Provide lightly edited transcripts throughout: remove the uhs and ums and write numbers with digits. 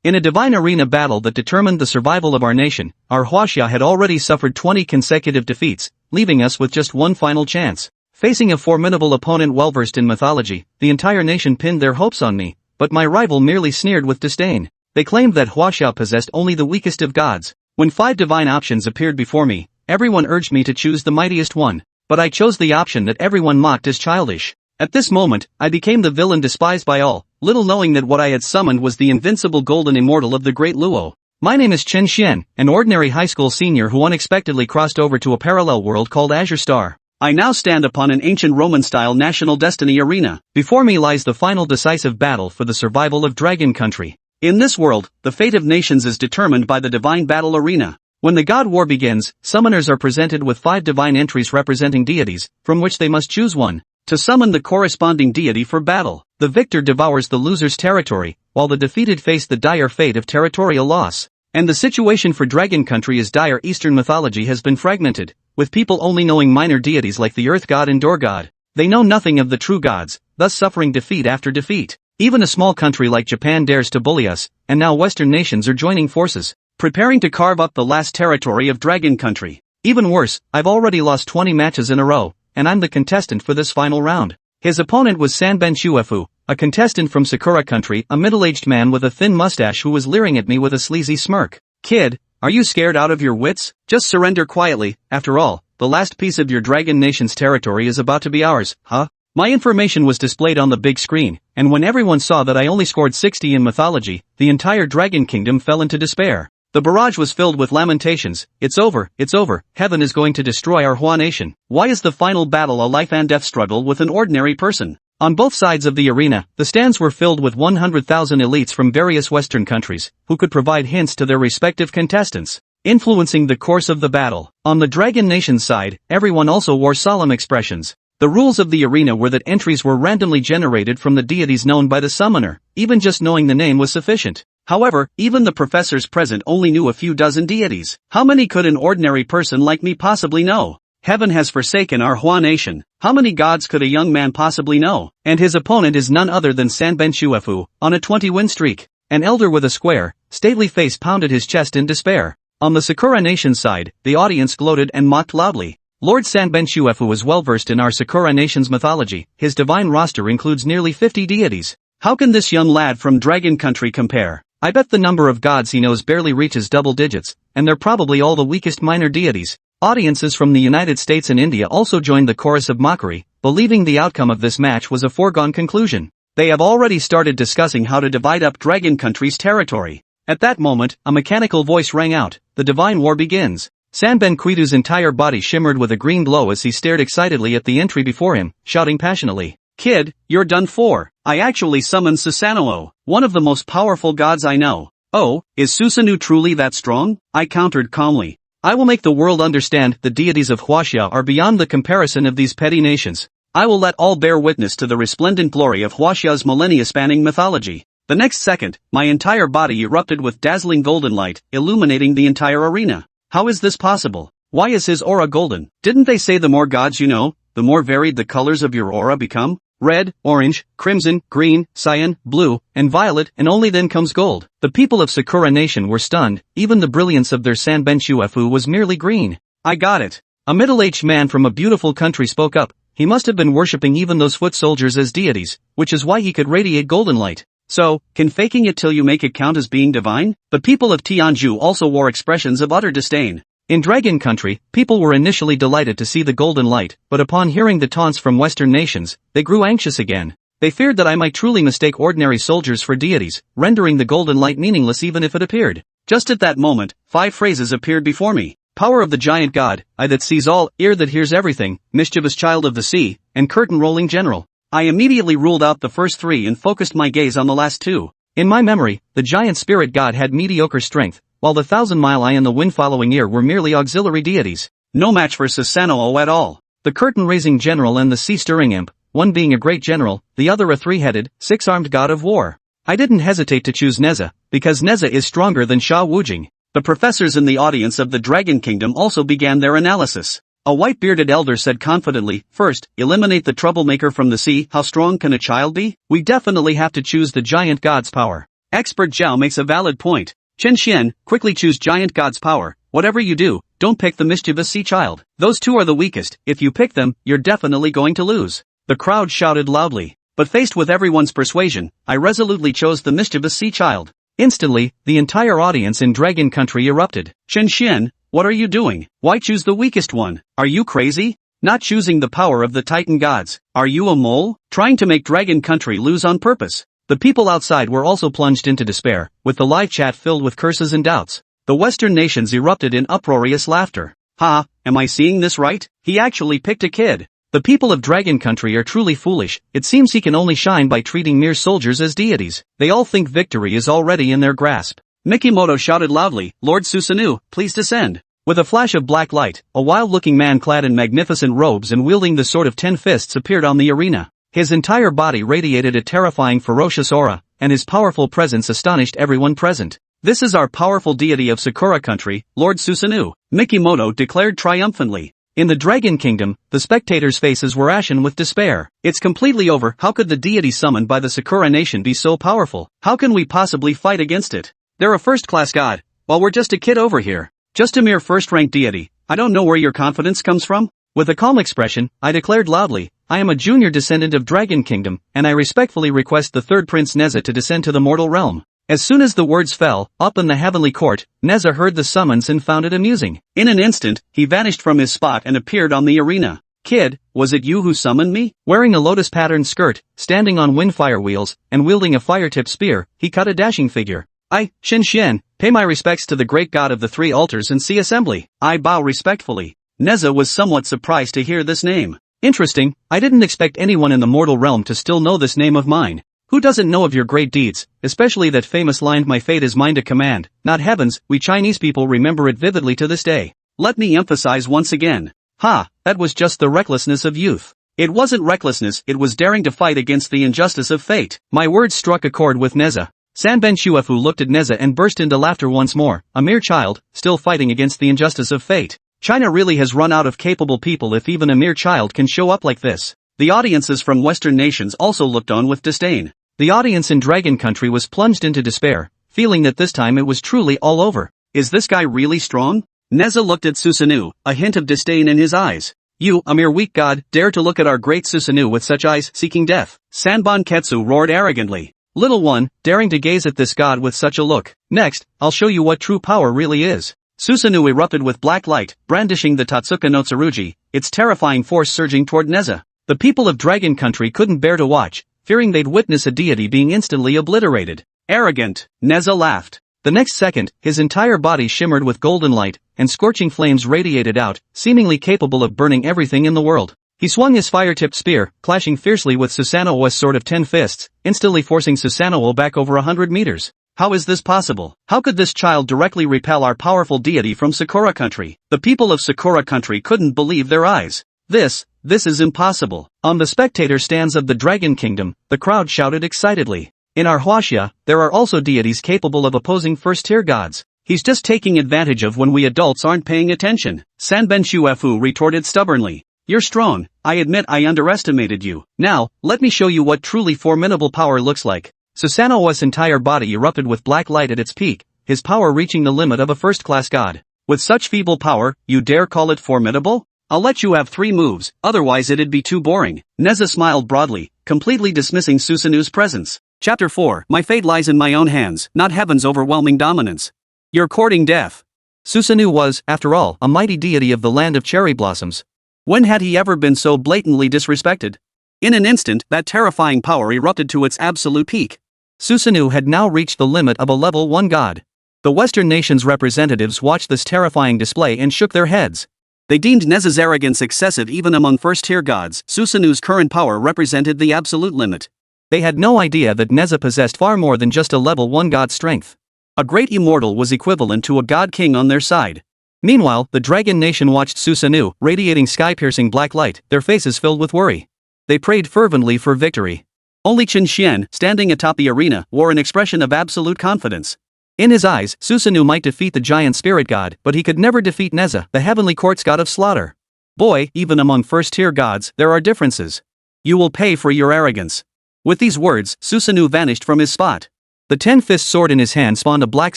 In a divine arena battle that determined the survival of our nation, our Huaxia had already suffered 20 consecutive defeats, leaving us with just one final chance. Facing a formidable opponent well-versed in mythology, the entire nation pinned their hopes on me, but my rival merely sneered with disdain. They claimed that Huaxia possessed only the weakest of gods. When 5 divine options appeared before me, everyone urged me to choose the mightiest one, but I chose the option that everyone mocked as childish. At this moment, I became the villain despised by all, little knowing that what I had summoned was the invincible golden immortal of the great Luo. My name is Chen Xuan, an ordinary high school senior who unexpectedly crossed over to a parallel world called Azure Star. I now stand upon an ancient Roman-style national destiny arena. Before me lies the final decisive battle for the survival of Dragon Country. In this world, the fate of nations is determined by the divine battle arena. When the God War begins, summoners are presented with 5 divine entries representing deities, from which they must choose one to summon the corresponding deity for battle. The victor devours the loser's territory, while the defeated face the dire fate of territorial loss. And the situation for Dragon Country is dire. Eastern mythology has been fragmented, with people only knowing minor deities like the Earth God and Door God. They know nothing of the true gods, thus suffering defeat after defeat. Even a small country like Japan dares to bully us, and now Western nations are joining forces, preparing to carve up the last territory of Dragon Country. Even worse, I've already lost 20 matches in a row, and I'm the contestant for this final round. His opponent was Sanben Shuefu, a contestant from Sakura Country, a middle-aged man with a thin mustache who was leering at me with a sleazy smirk. Kid, are you scared out of your wits? Just surrender quietly. After all, the last piece of your Dragon Nation's territory is about to be ours, huh? My information was displayed on the big screen, and when everyone saw that I only scored 60 in mythology, the entire Dragon Kingdom fell into despair. The barrage was filled with lamentations. It's over, heaven is going to destroy our Hua Nation. Why is the final battle a life and death struggle with an ordinary person? On both sides of the arena, the stands were filled with 100,000 elites from various Western countries, who could provide hints to their respective contestants, influencing the course of the battle. On the Dragon Nation side, everyone also wore solemn expressions. The rules of the arena were that entries were randomly generated from the deities known by the summoner. Even just knowing the name was sufficient. However, even the professors present only knew a few dozen deities. How many could an ordinary person like me possibly know? Heaven has forsaken our Hua Nation. How many gods could a young man possibly know? And his opponent is none other than Sanben Shuefu, on a 20-win streak. An elder with a square, stately face pounded his chest in despair. On the Sakura Nation side, the audience gloated and mocked loudly. Lord Sanben Shuefu was well versed in our Sakura Nation's mythology. His divine roster includes nearly 50 deities. How can this young lad from Dragon Country compare? I bet the number of gods he knows barely reaches double digits, and they're probably all the weakest minor deities. Audiences from the United States and India also joined the chorus of mockery, believing the outcome of this match was a foregone conclusion. They have already started discussing how to divide up Dragon Country's territory. At that moment, a mechanical voice rang out. The divine war begins. Sanben Quidu's entire body shimmered with a green glow as he stared excitedly at the entry before him, shouting passionately, "Kid, you're done for. I actually summoned Susanoo, one of the most powerful gods I know." "Oh, is Susanoo truly that strong?" I countered calmly. "I will make the world understand the deities of Huaxia are beyond the comparison of these petty nations. I will let all bear witness to the resplendent glory of Huaxia's millennia-spanning mythology." The next second, my entire body erupted with dazzling golden light, illuminating the entire arena. How is this possible? Why is his aura golden? Didn't they say the more gods you know, the more varied the colors of your aura become? Red, orange, crimson, green, cyan, blue, and violet, and only then comes gold. The people of Sakura Nation were stunned. Even the brilliance of their Sanben Shuefu was merely green. I got it. A middle-aged man from a beautiful country spoke up. He must have been worshipping even those foot soldiers as deities, which is why he could radiate golden light. So, can faking it till you make it count as being divine? The people of Tianju also wore expressions of utter disdain. In Dragon Country, people were initially delighted to see the golden light, but upon hearing the taunts from Western nations, they grew anxious again. They feared that I might truly mistake ordinary soldiers for deities, rendering the golden light meaningless even if it appeared. Just at that moment, 5 phrases appeared before me. Power of the giant god, eye that sees all, ear that hears everything, mischievous child of the sea, and curtain-rolling general. I immediately ruled out the first 3 and focused my gaze on the last 2. In my memory, the giant spirit god had mediocre strength, while the 1,000-mile eye and the wind-following ear were merely auxiliary deities. No match for Susanoo at all. The curtain-raising general and the sea-stirring imp, one being a great general, the other a 3-headed, 6-armed god of war. I didn't hesitate to choose Nezha, because Nezha is stronger than Sha Wujing. The professors in the audience of the Dragon Kingdom also began their analysis. A white-bearded elder said confidently, "First, eliminate the Troublemaker from the sea. How strong can a child be? We definitely have to choose the giant god's power." Expert Zhao makes a valid point. Chen Xuan, quickly choose giant god's power. Whatever you do, don't pick the mischievous sea child. Those two are the weakest. If you pick them, you're definitely going to lose. The crowd shouted loudly. But faced with everyone's persuasion, I resolutely chose the mischievous sea child. Instantly, the entire audience in Dragon Country erupted. Chen Xuan, what are you doing? Why choose the weakest one? Are you crazy? Not choosing the power of the Titan gods. Are you a mole? Trying to make Dragon Country lose on purpose. The people outside were also plunged into despair, with the live chat filled with curses and doubts. The Western nations erupted in uproarious laughter. Ha, am I seeing this right? He actually picked a kid. The people of Dragon Country are truly foolish. It seems he can only shine by treating mere soldiers as deities. They all think victory is already in their grasp. Mikimoto shouted loudly, Lord Susanoo, please descend. With a flash of black light, a wild-looking man clad in magnificent robes and wielding the sword of 10 fists appeared on the arena. His entire body radiated a terrifying ferocious aura, and his powerful presence astonished everyone present. This is our powerful deity of Sakura Country, Lord Susanoo, Mikimoto declared triumphantly. In the Dragon Kingdom, the spectators' faces were ashen with despair. It's completely over. How could the deity summoned by the Sakura Nation be so powerful? How can we possibly fight against it? They're a first-class god, while we're just a kid over here. Just a mere first-ranked deity. I don't know where your confidence comes from. With a calm expression, I declared loudly, I am a junior descendant of Dragon Kingdom, and I respectfully request the third prince Nezha to descend to the mortal realm. As soon as the words fell, up in the heavenly court, Nezha heard the summons and found it amusing. In an instant, he vanished from his spot and appeared on the arena. Kid, was it you who summoned me? Wearing a lotus-patterned skirt, standing on wind fire wheels, and wielding a fire-tipped spear, he cut a dashing figure. I, Chen Xuan, pay my respects to the great god of the three altars and sea assembly. I bow respectfully. Nezha was somewhat surprised to hear this name. Interesting, I didn't expect anyone in the mortal realm to still know this name of mine. Who doesn't know of your great deeds, especially that famous line my fate is mine to command, not heaven's, we Chinese people remember it vividly to this day. Let me emphasize once again. Ha, that was just the recklessness of youth. It wasn't recklessness, it was daring to fight against the injustice of fate. My words struck a chord with Nezha. Sanben Shuefu looked at Nezha and burst into laughter once more, a mere child, still fighting against the injustice of fate. China really has run out of capable people if even a mere child can show up like this. The audiences from Western nations also looked on with disdain. The audience in Dragon Country was plunged into despair, feeling that this time it was truly all over. Is this guy really strong? Nezha looked at Susanoo, a hint of disdain in his eyes. You, a mere weak god, dare to look at our great Susanoo with such eyes, seeking death. Sanbon Ketsu roared arrogantly. Little one, daring to gaze at this god with such a look. Next, I'll show you what true power really is. Susanoo erupted with black light, brandishing the Tatsuka no Tsurugi, its terrifying force surging toward Nezha. The people of Dragon Country couldn't bear to watch, fearing they'd witness a deity being instantly obliterated. Arrogant, Nezha laughed. The next second, his entire body shimmered with golden light, and scorching flames radiated out, seemingly capable of burning everything in the world. He swung his fire-tipped spear, clashing fiercely with Susanoo's sword of 10 fists, instantly forcing Susanoo back over 100 meters. How is this possible? How could this child directly repel our powerful deity from Sakura Country? The people of Sakura Country couldn't believe their eyes. This is impossible. On the spectator stands of the Dragon Kingdom, the crowd shouted excitedly. In our Huaxia, there are also deities capable of opposing first-tier gods. He's just taking advantage of when we adults aren't paying attention. Sanben Shuefu retorted stubbornly. You're strong, I admit I underestimated you. Now, let me show you what truly formidable power looks like. Susanoo's entire body erupted with black light at its peak, his power reaching the limit of a first-class god. With such feeble power, you dare call it formidable? I'll let you have 3 moves, otherwise it'd be too boring. Nezha smiled broadly, completely dismissing Susanoo's presence. Chapter 4. My fate lies in my own hands, not heaven's overwhelming dominance. You're courting death. Susanoo was, after all, a mighty deity of the land of cherry blossoms. When had he ever been so blatantly disrespected? In an instant, that terrifying power erupted to its absolute peak. Susanoo had now reached the limit of a level 1 god. The Western nations' representatives watched this terrifying display and shook their heads. They deemed Nezha's arrogance excessive even among first-tier gods. Susanoo's current power represented the absolute limit. They had no idea that Nezha possessed far more than just a level 1 god strength. A great immortal was equivalent to a god king on their side. Meanwhile, the Dragon Nation watched Susanoo, radiating sky-piercing black light, their faces filled with worry. They prayed fervently for victory. Only Chen Xuan, standing atop the arena, wore an expression of absolute confidence. In his eyes, Susanoo might defeat the giant spirit god, but he could never defeat Nezha, the heavenly court's god of slaughter. Boy, even among first-tier gods, there are differences. You will pay for your arrogance. With these words, Susanoo vanished from his spot. The 10-fist sword in his hand spawned a black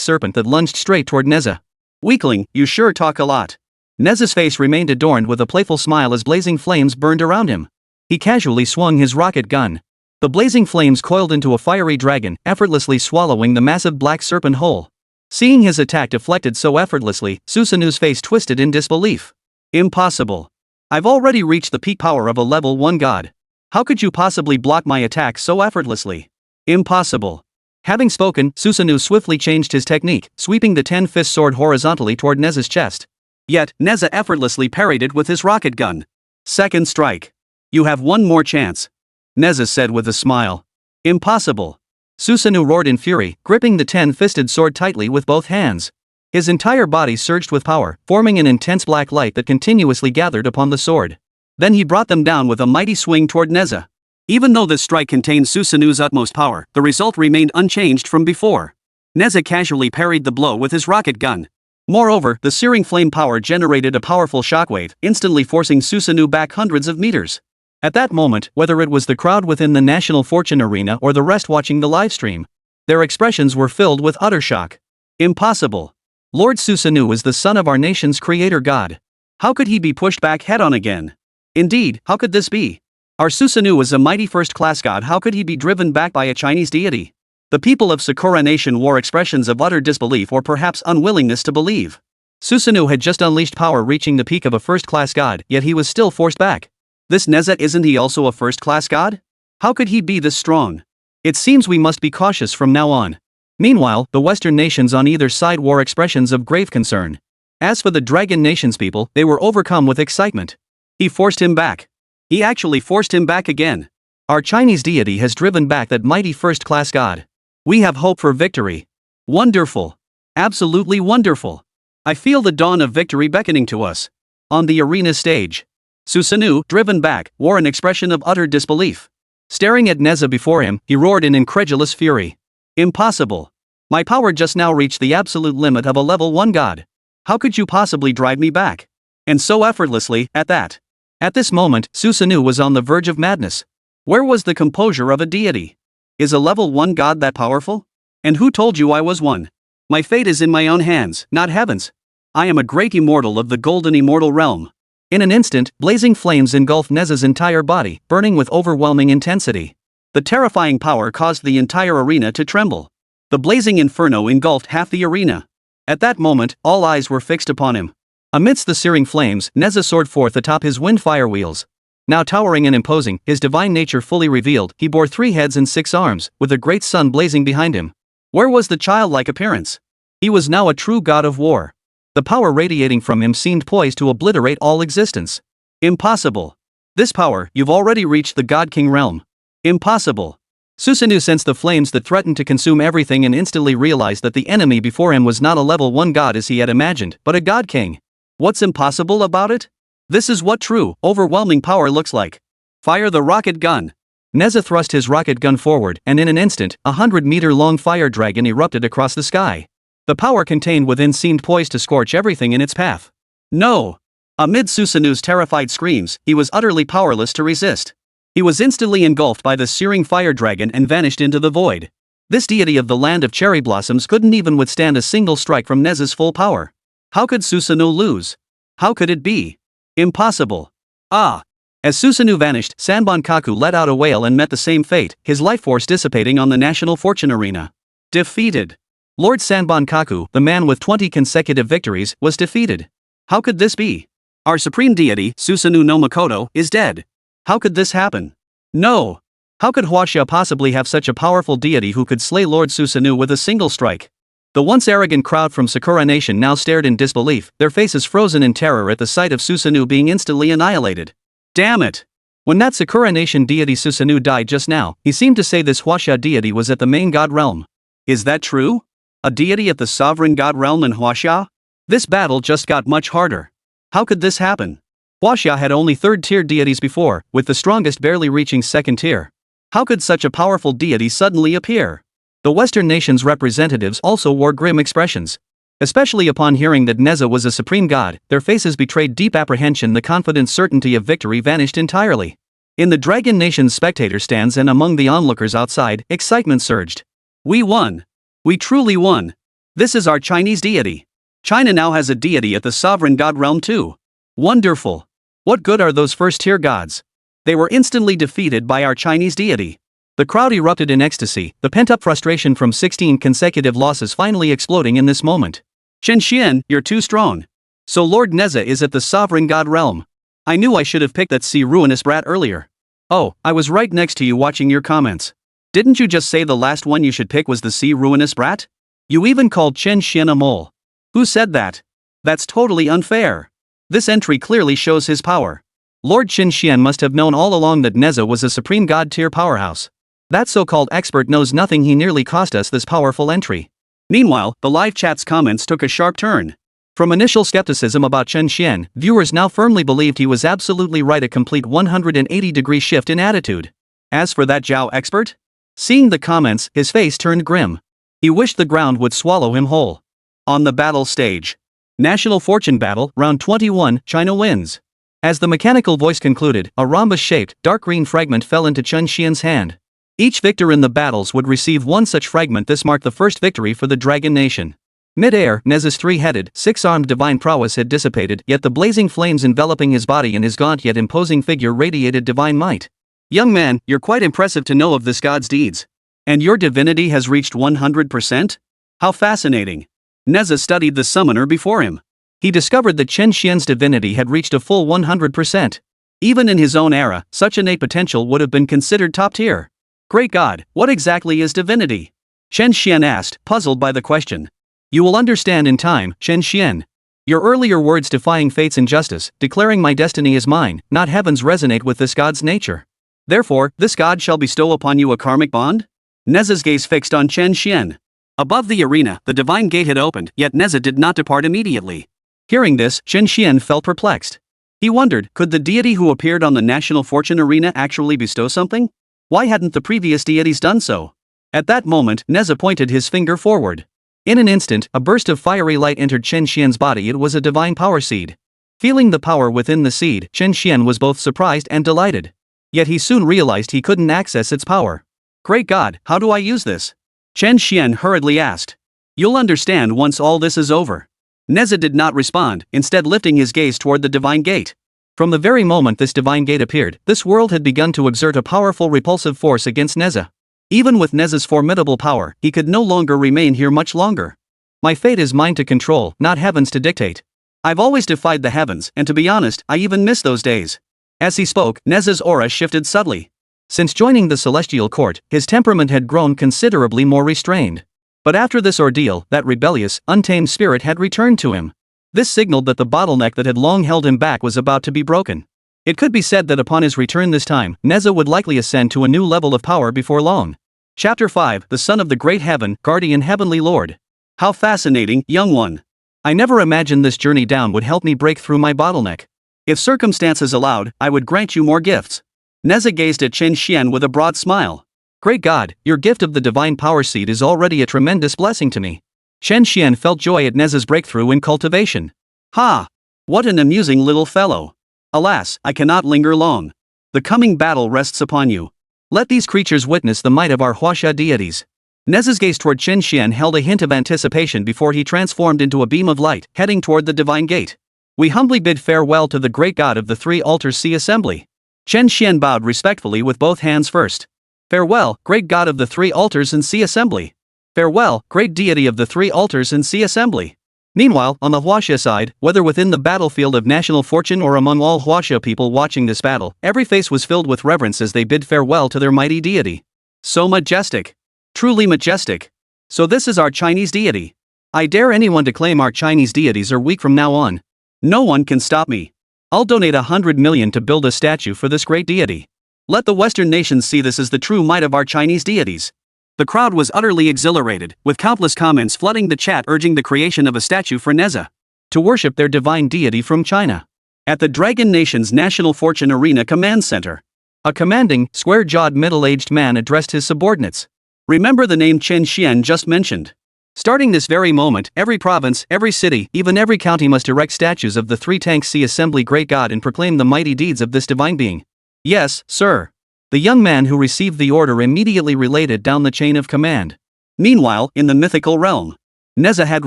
serpent that lunged straight toward Nezha. Weakling, you sure talk a lot. Nezha's face remained adorned with a playful smile as blazing flames burned around him. He casually swung his rocket gun. The blazing flames coiled into a fiery dragon, effortlessly swallowing the massive black serpent whole. Seeing his attack deflected so effortlessly, Susanoo's face twisted in disbelief. Impossible. I've already reached the peak power of a level 1 god. How could you possibly block my attack so effortlessly? Impossible. Having spoken, Susanoo swiftly changed his technique, sweeping the 10-fist sword horizontally toward Nezha's chest. Yet, Nezha effortlessly parried it with his rocket gun. Second strike. You have one more chance. Nezha said with a smile. Impossible. Susanoo roared in fury, gripping the 10-fisted sword tightly with both hands. His entire body surged with power, forming an intense black light that continuously gathered upon the sword. Then he brought them down with a mighty swing toward Nezha. Even though this strike contained Susanoo's utmost power, the result remained unchanged from before. Nezha casually parried the blow with his rocket gun. Moreover, the searing flame power generated a powerful shockwave, instantly forcing Susanoo back hundreds of meters. At that moment, whether it was the crowd within the National Fortune Arena or the rest watching the livestream, their expressions were filled with utter shock. Impossible. Lord Susanoo is the son of our nation's creator god. How could he be pushed back head-on again? Indeed, how could this be? Our Susanoo is a mighty first-class god. How could he be driven back by a Chinese deity? The people of Sakura Nation wore expressions of utter disbelief or perhaps unwillingness to believe. Susanoo had just unleashed power reaching the peak of a first-class god, yet he was still forced back. This Nezha, isn't he also a first-class god? How could he be this strong? It seems we must be cautious from now on. Meanwhile, the Western nations on either side wore expressions of grave concern. As for the Dragon Nation's people, they were overcome with excitement. He forced him back. He actually forced him back again. Our Chinese deity has driven back that mighty first-class god. We have hope for victory. Wonderful. Absolutely wonderful. I feel the dawn of victory beckoning to us. On the arena stage, Susanoo, driven back, wore an expression of utter disbelief. Staring at Nezha before him, he roared in incredulous fury. Impossible. My power just now reached the absolute limit of a level 1 god. How could you possibly drive me back? And so effortlessly, at that. At this moment, Susanoo was on the verge of madness. Where was the composure of a deity? Is a level 1 god that powerful? And who told you I was one? My fate is in my own hands, not heaven's. I am a great immortal of the golden immortal realm. In an instant, blazing flames engulfed Nezha's entire body, burning with overwhelming intensity. The terrifying power caused the entire arena to tremble. The blazing inferno engulfed half the arena. At that moment, all eyes were fixed upon him. Amidst the searing flames, Nezha soared forth atop his wind fire wheels. Now towering and imposing, his divine nature fully revealed, he bore 3 heads and 6 arms, with a great sun blazing behind him. Where was the childlike appearance? He was now a true god of war. The power radiating from him seemed poised to obliterate all existence. Impossible. This power, you've already reached the God King realm. Impossible. Susanoo sensed the flames that threatened to consume everything and instantly realized that the enemy before him was not a level 1 god as he had imagined, but a god king. What's impossible about it? This is what true, overwhelming power looks like. Fire the rocket gun. Nezha thrust his rocket gun forward, and in an instant, a 100-meter-long fire dragon erupted across the sky. The power contained within seemed poised to scorch everything in its path. No! Amid Susanoo's terrified screams, he was utterly powerless to resist. He was instantly engulfed by the searing fire dragon and vanished into the void. This deity of the land of cherry blossoms couldn't even withstand a single strike from Nezha's full power. How could Susanoo lose? How could it be? Impossible. Ah! As Susanoo vanished, Sanbonkaku let out a wail and met the same fate, his life force dissipating on the National Fortune Arena. Defeated. Lord Sanbonkaku, the man with 20 consecutive victories, was defeated. How could this be? Our supreme deity, Susanoo no Makoto, is dead. How could this happen? No! How could Huaxia possibly have such a powerful deity who could slay Lord Susanoo with a single strike? The once arrogant crowd from Sakura Nation now stared in disbelief, their faces frozen in terror at the sight of Susanoo being instantly annihilated. Damn it! When that Sakura Nation deity Susanoo died just now, he seemed to say this Huaxia deity was at the main god realm. Is that true? A deity at the sovereign god realm in Huaxia? This battle just got much harder. How could this happen? Huaxia had only 3rd-tier deities before, with the strongest barely reaching 2nd tier. How could such a powerful deity suddenly appear? The Western nation's representatives also wore grim expressions. Especially upon hearing that Nezha was a supreme god, their faces betrayed deep apprehension. The confident certainty of victory vanished entirely. In the Dragon Nation's spectator stands and among the onlookers outside, excitement surged. We won. We truly won. This is our Chinese deity. China now has a deity at the sovereign god realm too. Wonderful. What good are those first-tier gods? They were instantly defeated by our Chinese deity. The crowd erupted in ecstasy, the pent-up frustration from 16 consecutive losses finally exploding in this moment. Chen Xuan, you're too strong. So Lord Nezha is at the sovereign god realm. I knew I should have picked that ruinous brat earlier. Oh, I was right next to you watching your comments. Didn't you just say the last one you should pick was the ruinous brat? You even called Chen Xuan a mole. Who said that? That's totally unfair. This entry clearly shows his power. Lord Chen Xuan must have known all along that Nezha was a supreme god-tier powerhouse. That so-called expert knows nothing. He nearly cost us this powerful entry. Meanwhile, the live chat's comments took a sharp turn. From initial skepticism about Chen Xuan, viewers now firmly believed he was absolutely right, a complete 180-degree shift in attitude. As for that Zhao expert? Seeing the comments, his face turned grim. He wished the ground would swallow him whole. On the battle stage. National Fortune Battle, Round 21, China wins. As the mechanical voice concluded, a rhombus-shaped, dark green fragment fell into Chen Xuan's hand. Each victor in the battles would receive one such fragment. This marked the first victory for the Dragon Nation. Mid-air, Nezha's three-headed, six-armed divine prowess had dissipated, yet the blazing flames enveloping his body and his gaunt yet imposing figure radiated divine might. Young man, you're quite impressive to know of this god's deeds. And your divinity has reached 100%? How fascinating. Nezha studied the summoner before him. He discovered that Chen Xuan's divinity had reached a full 100%. Even in his own era, such innate potential would have been considered top-tier. Great God, what exactly is divinity? Chen Xuan asked, puzzled by the question. You will understand in time, Chen Xuan. Your earlier words defying fate's injustice, declaring my destiny is mine, not heaven's, resonate with this god's nature. Therefore, this god shall bestow upon you a karmic bond? Nezha's gaze fixed on Chen Xuan. Above the arena, the divine gate had opened, yet Nezha did not depart immediately. Hearing this, Chen Xuan felt perplexed. He wondered, could the deity who appeared on the National Fortune Arena actually bestow something? Why hadn't the previous deities done so? At that moment, Nezha pointed his finger forward. In an instant, a burst of fiery light entered Chen Xuan's body. It was a divine power seed. Feeling the power within the seed, Chen Xuan was both surprised and delighted. Yet he soon realized he couldn't access its power. Great God, how do I use this? Chen Xuan hurriedly asked. You'll understand once all this is over. Nezha did not respond, instead lifting his gaze toward the divine gate. From the very moment this divine gate appeared, this world had begun to exert a powerful repulsive force against Nezha. Even with Nezha's formidable power, he could no longer remain here much longer. My fate is mine to control, not heaven's to dictate. I've always defied the heavens, and to be honest, I even miss those days. As he spoke, Nezha's aura shifted subtly. Since joining the celestial court, his temperament had grown considerably more restrained. But after this ordeal, that rebellious, untamed spirit had returned to him. This signaled that the bottleneck that had long held him back was about to be broken. It could be said that upon his return this time, Nezha would likely ascend to a new level of power before long. Chapter 5, The Son of the Great Heaven, Guardian Heavenly Lord. How fascinating, young one. I never imagined this journey down would help me break through my bottleneck. If circumstances allowed, I would grant you more gifts. Nezha gazed at Chen Xuan with a broad smile. Great God, your gift of the divine power seed is already a tremendous blessing to me. Chen Xuan felt joy at Nezha's breakthrough in cultivation. Ha! What an amusing little fellow. Alas, I cannot linger long. The coming battle rests upon you. Let these creatures witness the might of our Huaxia deities. Nezha's gaze toward Chen Xuan held a hint of anticipation before he transformed into a beam of light, heading toward the divine gate. We humbly bid farewell to the great god of the three altars. See assembly. Chen Xuan bowed respectfully with both hands first. Farewell, great god of the three altars, and see assembly. Farewell, great deity of the three altars, and see assembly. Meanwhile, on the Huaxia side, whether within the battlefield of national fortune or among all Huaxia people watching this battle, every face was filled with reverence as they bid farewell to their mighty deity. So majestic. Truly majestic. So this is our Chinese deity. I dare anyone to claim our Chinese deities are weak from now on. No one can stop me. I'll donate 100 million to build a statue for this great deity. Let the Western nations see this as the true might of our Chinese deities. The crowd was utterly exhilarated, with countless comments flooding the chat urging the creation of a statue for Nezha, to worship their divine deity from China. At the Dragon Nation's National Fortune Arena Command Center, a commanding, square-jawed middle-aged man addressed his subordinates. Remember the name Chen Xuan just mentioned. Starting this very moment, every province, every city, even every county must erect statues of the three tanks. See assembly, great God, and proclaim the mighty deeds of this divine being. Yes, sir. The young man who received the order immediately related down the chain of command. Meanwhile, in the mythical realm, Nezha had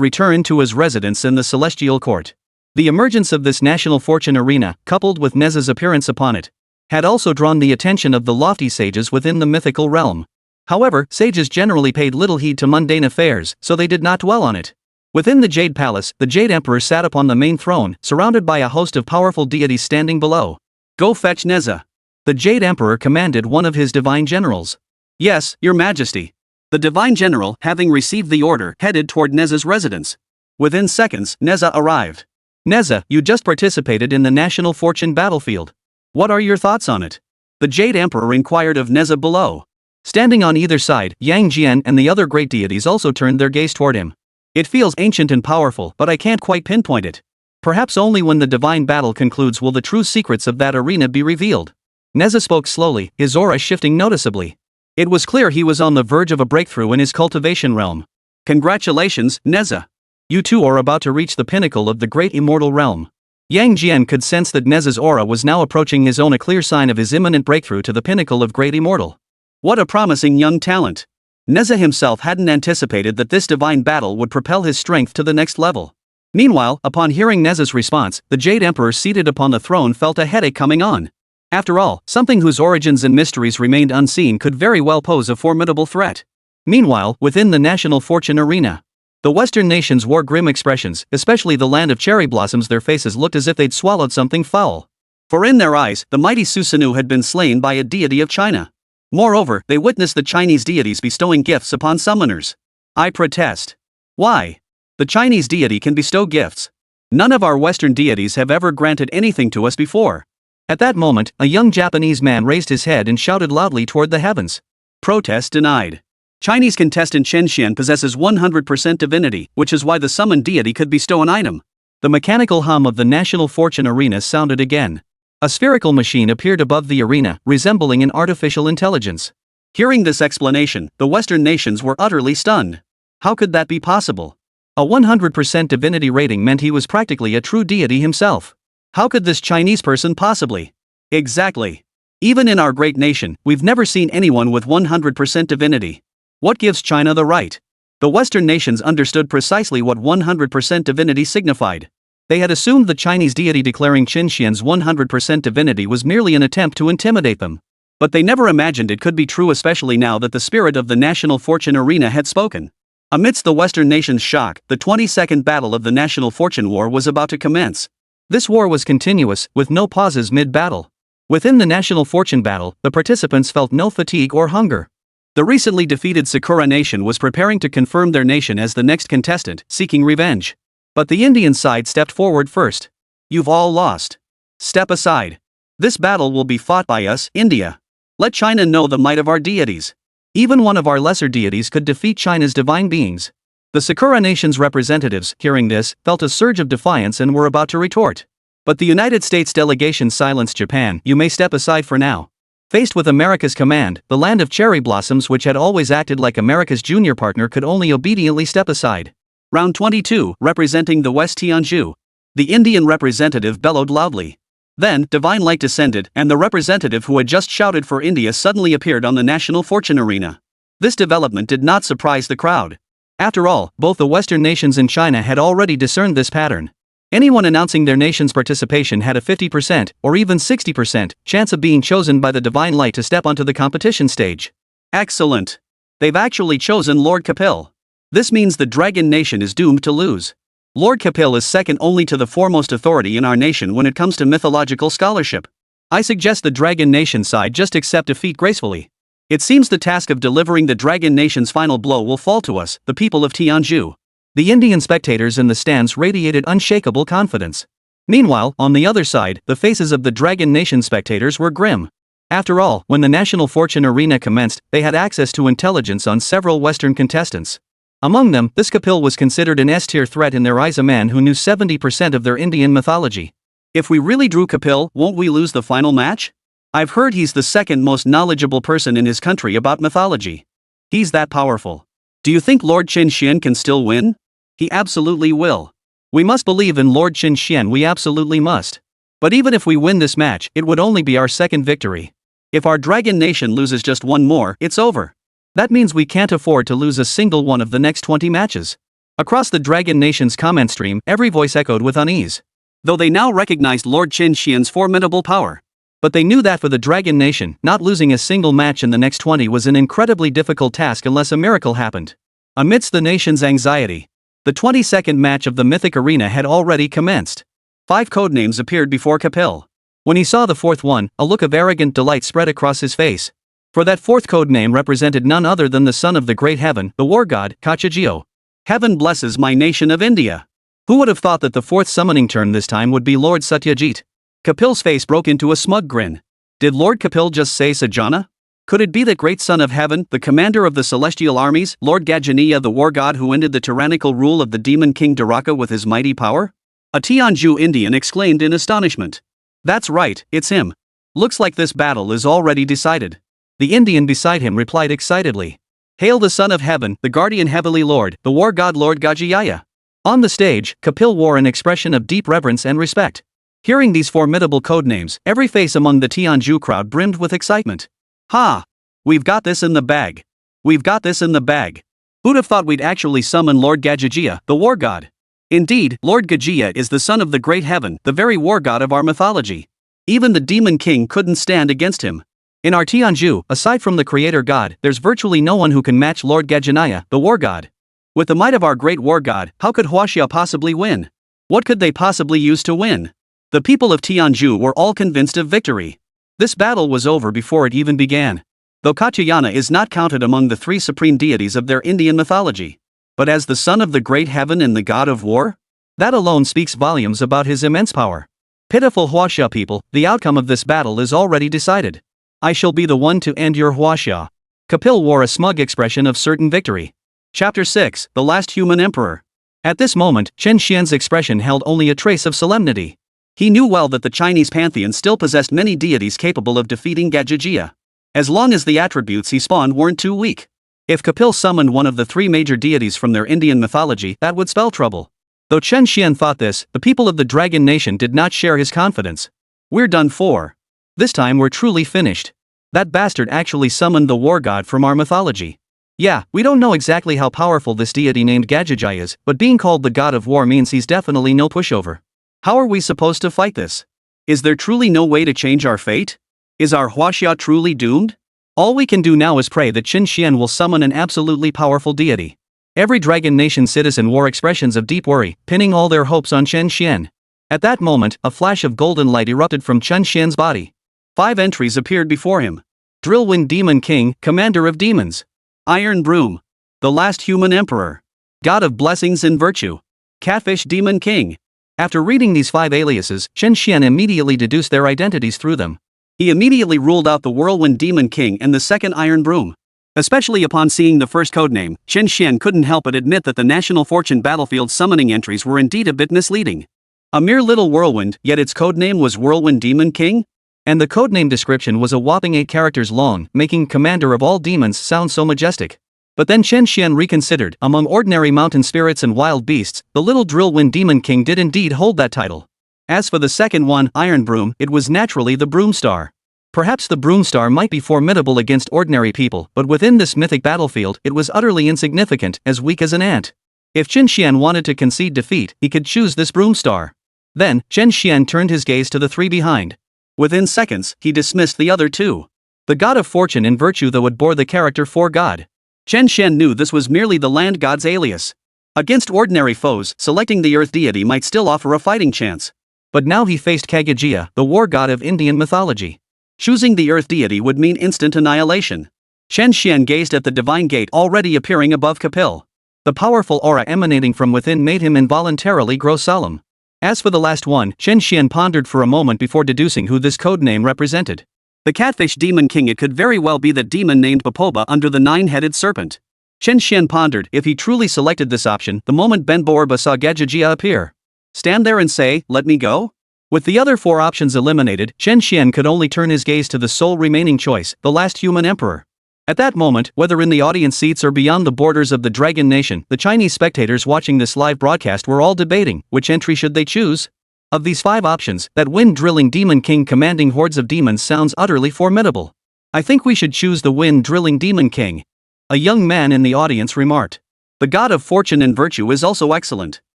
returned to his residence in the celestial court. The emergence of this national fortune arena, coupled with Nezha's appearance upon it, had also drawn the attention of the lofty sages within the mythical realm. However, sages generally paid little heed to mundane affairs, so they did not dwell on it. Within the Jade Palace, the Jade Emperor sat upon the main throne, surrounded by a host of powerful deities standing below. "Go fetch Nezha," the Jade Emperor commanded one of his divine generals. "Yes, Your Majesty." The divine general, having received the order, headed toward Nezha's residence. Within seconds, Nezha arrived. "Nezha, you just participated in the national fortune battlefield. What are your thoughts on it?" The Jade Emperor inquired of Nezha below. Standing on either side, Yang Jian and the other great deities also turned their gaze toward him. "It feels ancient and powerful, but I can't quite pinpoint it. Perhaps only when the divine battle concludes will the true secrets of that arena be revealed." Nezha spoke slowly, his aura shifting noticeably. It was clear he was on the verge of a breakthrough in his cultivation realm. "Congratulations, Nezha. You too are about to reach the pinnacle of the great immortal realm." Yang Jian could sense that Nezha's aura was now approaching his own, a clear sign of his imminent breakthrough to the pinnacle of great immortal. What a promising young talent. Nezha himself hadn't anticipated that this divine battle would propel his strength to the next level. Meanwhile, upon hearing Nezha's response, the Jade Emperor seated upon the throne felt a headache coming on. After all, something whose origins and mysteries remained unseen could very well pose a formidable threat. Meanwhile, within the national fortune arena, the Western nations wore grim expressions, especially the land of cherry blossoms. Their faces looked as if they'd swallowed something foul. For in their eyes, the mighty Susanoo had been slain by a deity of China. Moreover, they witnessed the Chinese deities bestowing gifts upon summoners. "I protest. Why? The Chinese deity can bestow gifts. None of our Western deities have ever granted anything to us before." At that moment, a young Japanese man raised his head and shouted loudly toward the heavens. "Protest denied. Chinese contestant Chen Xuan possesses 100% divinity, which is why the summoned deity could bestow an item." The mechanical hum of the national fortune arena sounded again. A spherical machine appeared above the arena, resembling an artificial intelligence. Hearing this explanation, the Western nations were utterly stunned. How could that be possible? A 100% divinity rating meant he was practically a true deity himself. How could this Chinese person possibly? Exactly. Even in our great nation, we've never seen anyone with 100% divinity. What gives China the right? The Western nations understood precisely what 100% divinity signified. They had assumed the Chinese deity declaring Chen Xuan's 100% divinity was merely an attempt to intimidate them. But they never imagined it could be true, especially now that the spirit of the national fortune arena had spoken. Amidst the Western nations' shock, the 22nd battle of the national fortune war was about to commence. This war was continuous, with no pauses mid-battle. Within the national fortune battle, the participants felt no fatigue or hunger. The recently defeated Sakura Nation was preparing to confirm their nation as the next contestant, seeking revenge. But the Indian side stepped forward first. "You've all lost. Step aside. This battle will be fought by us, India. Let China know the might of our deities. Even one of our lesser deities could defeat China's divine beings." The Sakura Nation's representatives, hearing this, felt a surge of defiance and were about to retort. But the United States delegation silenced Japan. "You may step aside for now." Faced with America's command, the land of cherry blossoms, which had always acted like America's junior partner, could only obediently step aside. Round 22, representing the West Tianzhu. The Indian representative bellowed loudly. Then, divine light descended, and the representative who had just shouted for India suddenly appeared on the national fortune arena. This development did not surprise the crowd. After all, both the Western nations and China had already discerned this pattern. Anyone announcing their nation's participation had a 50%, or even 60%, chance of being chosen by the divine light to step onto the competition stage. Excellent. They've actually chosen Lord Kapil. This means the Dragon Nation is doomed to lose. Lord Kapil is second only to the foremost authority in our nation when it comes to mythological scholarship. I suggest the Dragon Nation side just accept defeat gracefully. It seems the task of delivering the Dragon Nation's final blow will fall to us, the people of Tianzhu. The Indian spectators in the stands radiated unshakable confidence. Meanwhile, on the other side, the faces of the Dragon Nation spectators were grim. After all, when the national fortune arena commenced, they had access to intelligence on several Western contestants. Among them, this Kapil was considered an S-tier threat in their eyes, a man who knew 70% of their Indian mythology. If we really drew Kapil, won't we lose the final match? I've heard he's the second most knowledgeable person in his country about mythology. He's that powerful. Do you think Lord Chen Xuan can still win? He absolutely will. We must believe in Lord Chen Xuan, we absolutely must. But even if we win this match, it would only be our second victory. If our Dragon Nation loses just one more, it's over. That means we can't afford to lose a single one of the next 20 matches. Across the Dragon Nation's comment stream, every voice echoed with unease. Though they now recognized Lord Chen Xuan's formidable power. But they knew that for the Dragon Nation, not losing a single match in the next 20 was an incredibly difficult task unless a miracle happened. Amidst the nation's anxiety, the 22nd match of the Mythic Arena had already commenced. 5 codenames appeared before Kapil. When he saw the 4th one, a look of arrogant delight spread across his face. For that 4th codename represented none other than the son of the great heaven, the war god, Kachagio. Heaven blesses my nation of India. Who would have thought that the 4th summoning turn this time would be Lord Satyajit? Kapil's face broke into a smug grin. Did Lord Kapil just say Sajana? Could it be the great son of heaven, the commander of the celestial armies, Lord Gajaniya, the war god who ended the tyrannical rule of the demon king Dharaka with his mighty power? A Tianju Indian exclaimed in astonishment. That's right, it's him. Looks like this battle is already decided. The Indian beside him replied excitedly. Hail the son of heaven, the guardian heavenly lord, the war god Lord Gajayaya. On the stage, Kapil wore an expression of deep reverence and respect. Hearing these formidable codenames, every face among the Tianju crowd brimmed with excitement. Ha! We've got this in the bag. We've got this in the bag. Who'd have thought we'd actually summon Lord Gajajia, the war god? Indeed, Lord Gajia is the son of the great heaven, the very war god of our mythology. Even the demon king couldn't stand against him. In our Tianju, aside from the creator god, there's virtually no one who can match Lord Gajanaya, the war god. With the might of our great war god, how could Huaxia possibly win? What could they possibly use to win? The people of Tianju were all convinced of victory. This battle was over before it even began. Though Katyayana is not counted among the 3 supreme deities of their Indian mythology. But as the son of the great heaven and the god of war? That alone speaks volumes about his immense power. Pitiful Huaxia people, the outcome of this battle is already decided. I shall be the one to end your Huaxia. Kapil wore a smug expression of certain victory. Chapter 6, The Last Human Emperor. At this moment, Chen Xuan's expression held only a trace of solemnity. He knew well that the Chinese pantheon still possessed many deities capable of defeating Gajajia. As long as the attributes he spawned weren't too weak. If Kapil summoned one of the 3 major deities from their Indian mythology, that would spell trouble. Though Chen Xuan thought this, the people of the Dragon Nation did not share his confidence. We're done for. This time we're truly finished. That bastard actually summoned the war god from our mythology. Yeah, we don't know exactly how powerful this deity named Gajajai is, but being called the god of war means he's definitely no pushover. How are we supposed to fight this? Is there truly no way to change our fate? Is our Huaxia truly doomed? All we can do now is pray that Chen Xuan will summon an absolutely powerful deity. Every Dragon Nation citizen wore expressions of deep worry, pinning all their hopes on Chen Xuan. At that moment, a flash of golden light erupted from Chen Xuan's body. 5 entries appeared before him. Drillwind Demon King, Commander of Demons. Iron Broom. The Last Human Emperor. God of Blessings and Virtue. Catfish Demon King. After reading these 5 aliases, Chen Xuan immediately deduced their identities through them. He immediately ruled out the Whirlwind Demon King and the second Iron Broom. Especially upon seeing the first codename, Chen Xuan couldn't help but admit that the National Fortune Battlefield summoning entries were indeed a bit misleading. A mere little whirlwind, yet its codename was Whirlwind Demon King? And the codename description was a whopping 8 characters long, making Commander of all Demons sound so majestic. But then Chen Xuan reconsidered. Among ordinary mountain spirits and wild beasts, the little Drillwind Demon King did indeed hold that title. As for the second one, Iron Broom, it was naturally the Broom Star. Perhaps the Broom Star might be formidable against ordinary people, but within this mythic battlefield, it was utterly insignificant, as weak as an ant. If Chen Xuan wanted to concede defeat, he could choose this Broom Star. Then, Chen Xuan turned his gaze to the 3 behind. Within seconds, he dismissed the other 2. The god of fortune and virtue, though it bore the character for god. Chen Xuan knew this was merely the land god's alias. Against ordinary foes, selecting the earth deity might still offer a fighting chance. But now he faced Kagajia, the war god of Indian mythology. Choosing the earth deity would mean instant annihilation. Chen Xuan gazed at the divine gate already appearing above Kapil. The powerful aura emanating from within made him involuntarily grow solemn. As for the last one, Chen Xuan pondered for a moment before deducing who this codename represented. The Catfish Demon King. It could very well be the demon named Bapoba under the 9-headed serpent. Chen Xuan pondered. If he truly selected this option, the moment Benboerba saw Gajajia appear. Stand there and say, "Let me go"? With the other 4 options eliminated, Chen Xuan could only turn his gaze to the sole remaining choice, the last human emperor. At that moment, whether in the audience seats or beyond the borders of the Dragon Nation, the Chinese spectators watching this live broadcast were all debating, which entry should they choose? Of these 5 options, that wind-drilling Demon King commanding hordes of demons sounds utterly formidable. I think we should choose the wind-drilling Demon King. A young man in the audience remarked. The god of fortune and virtue is also excellent.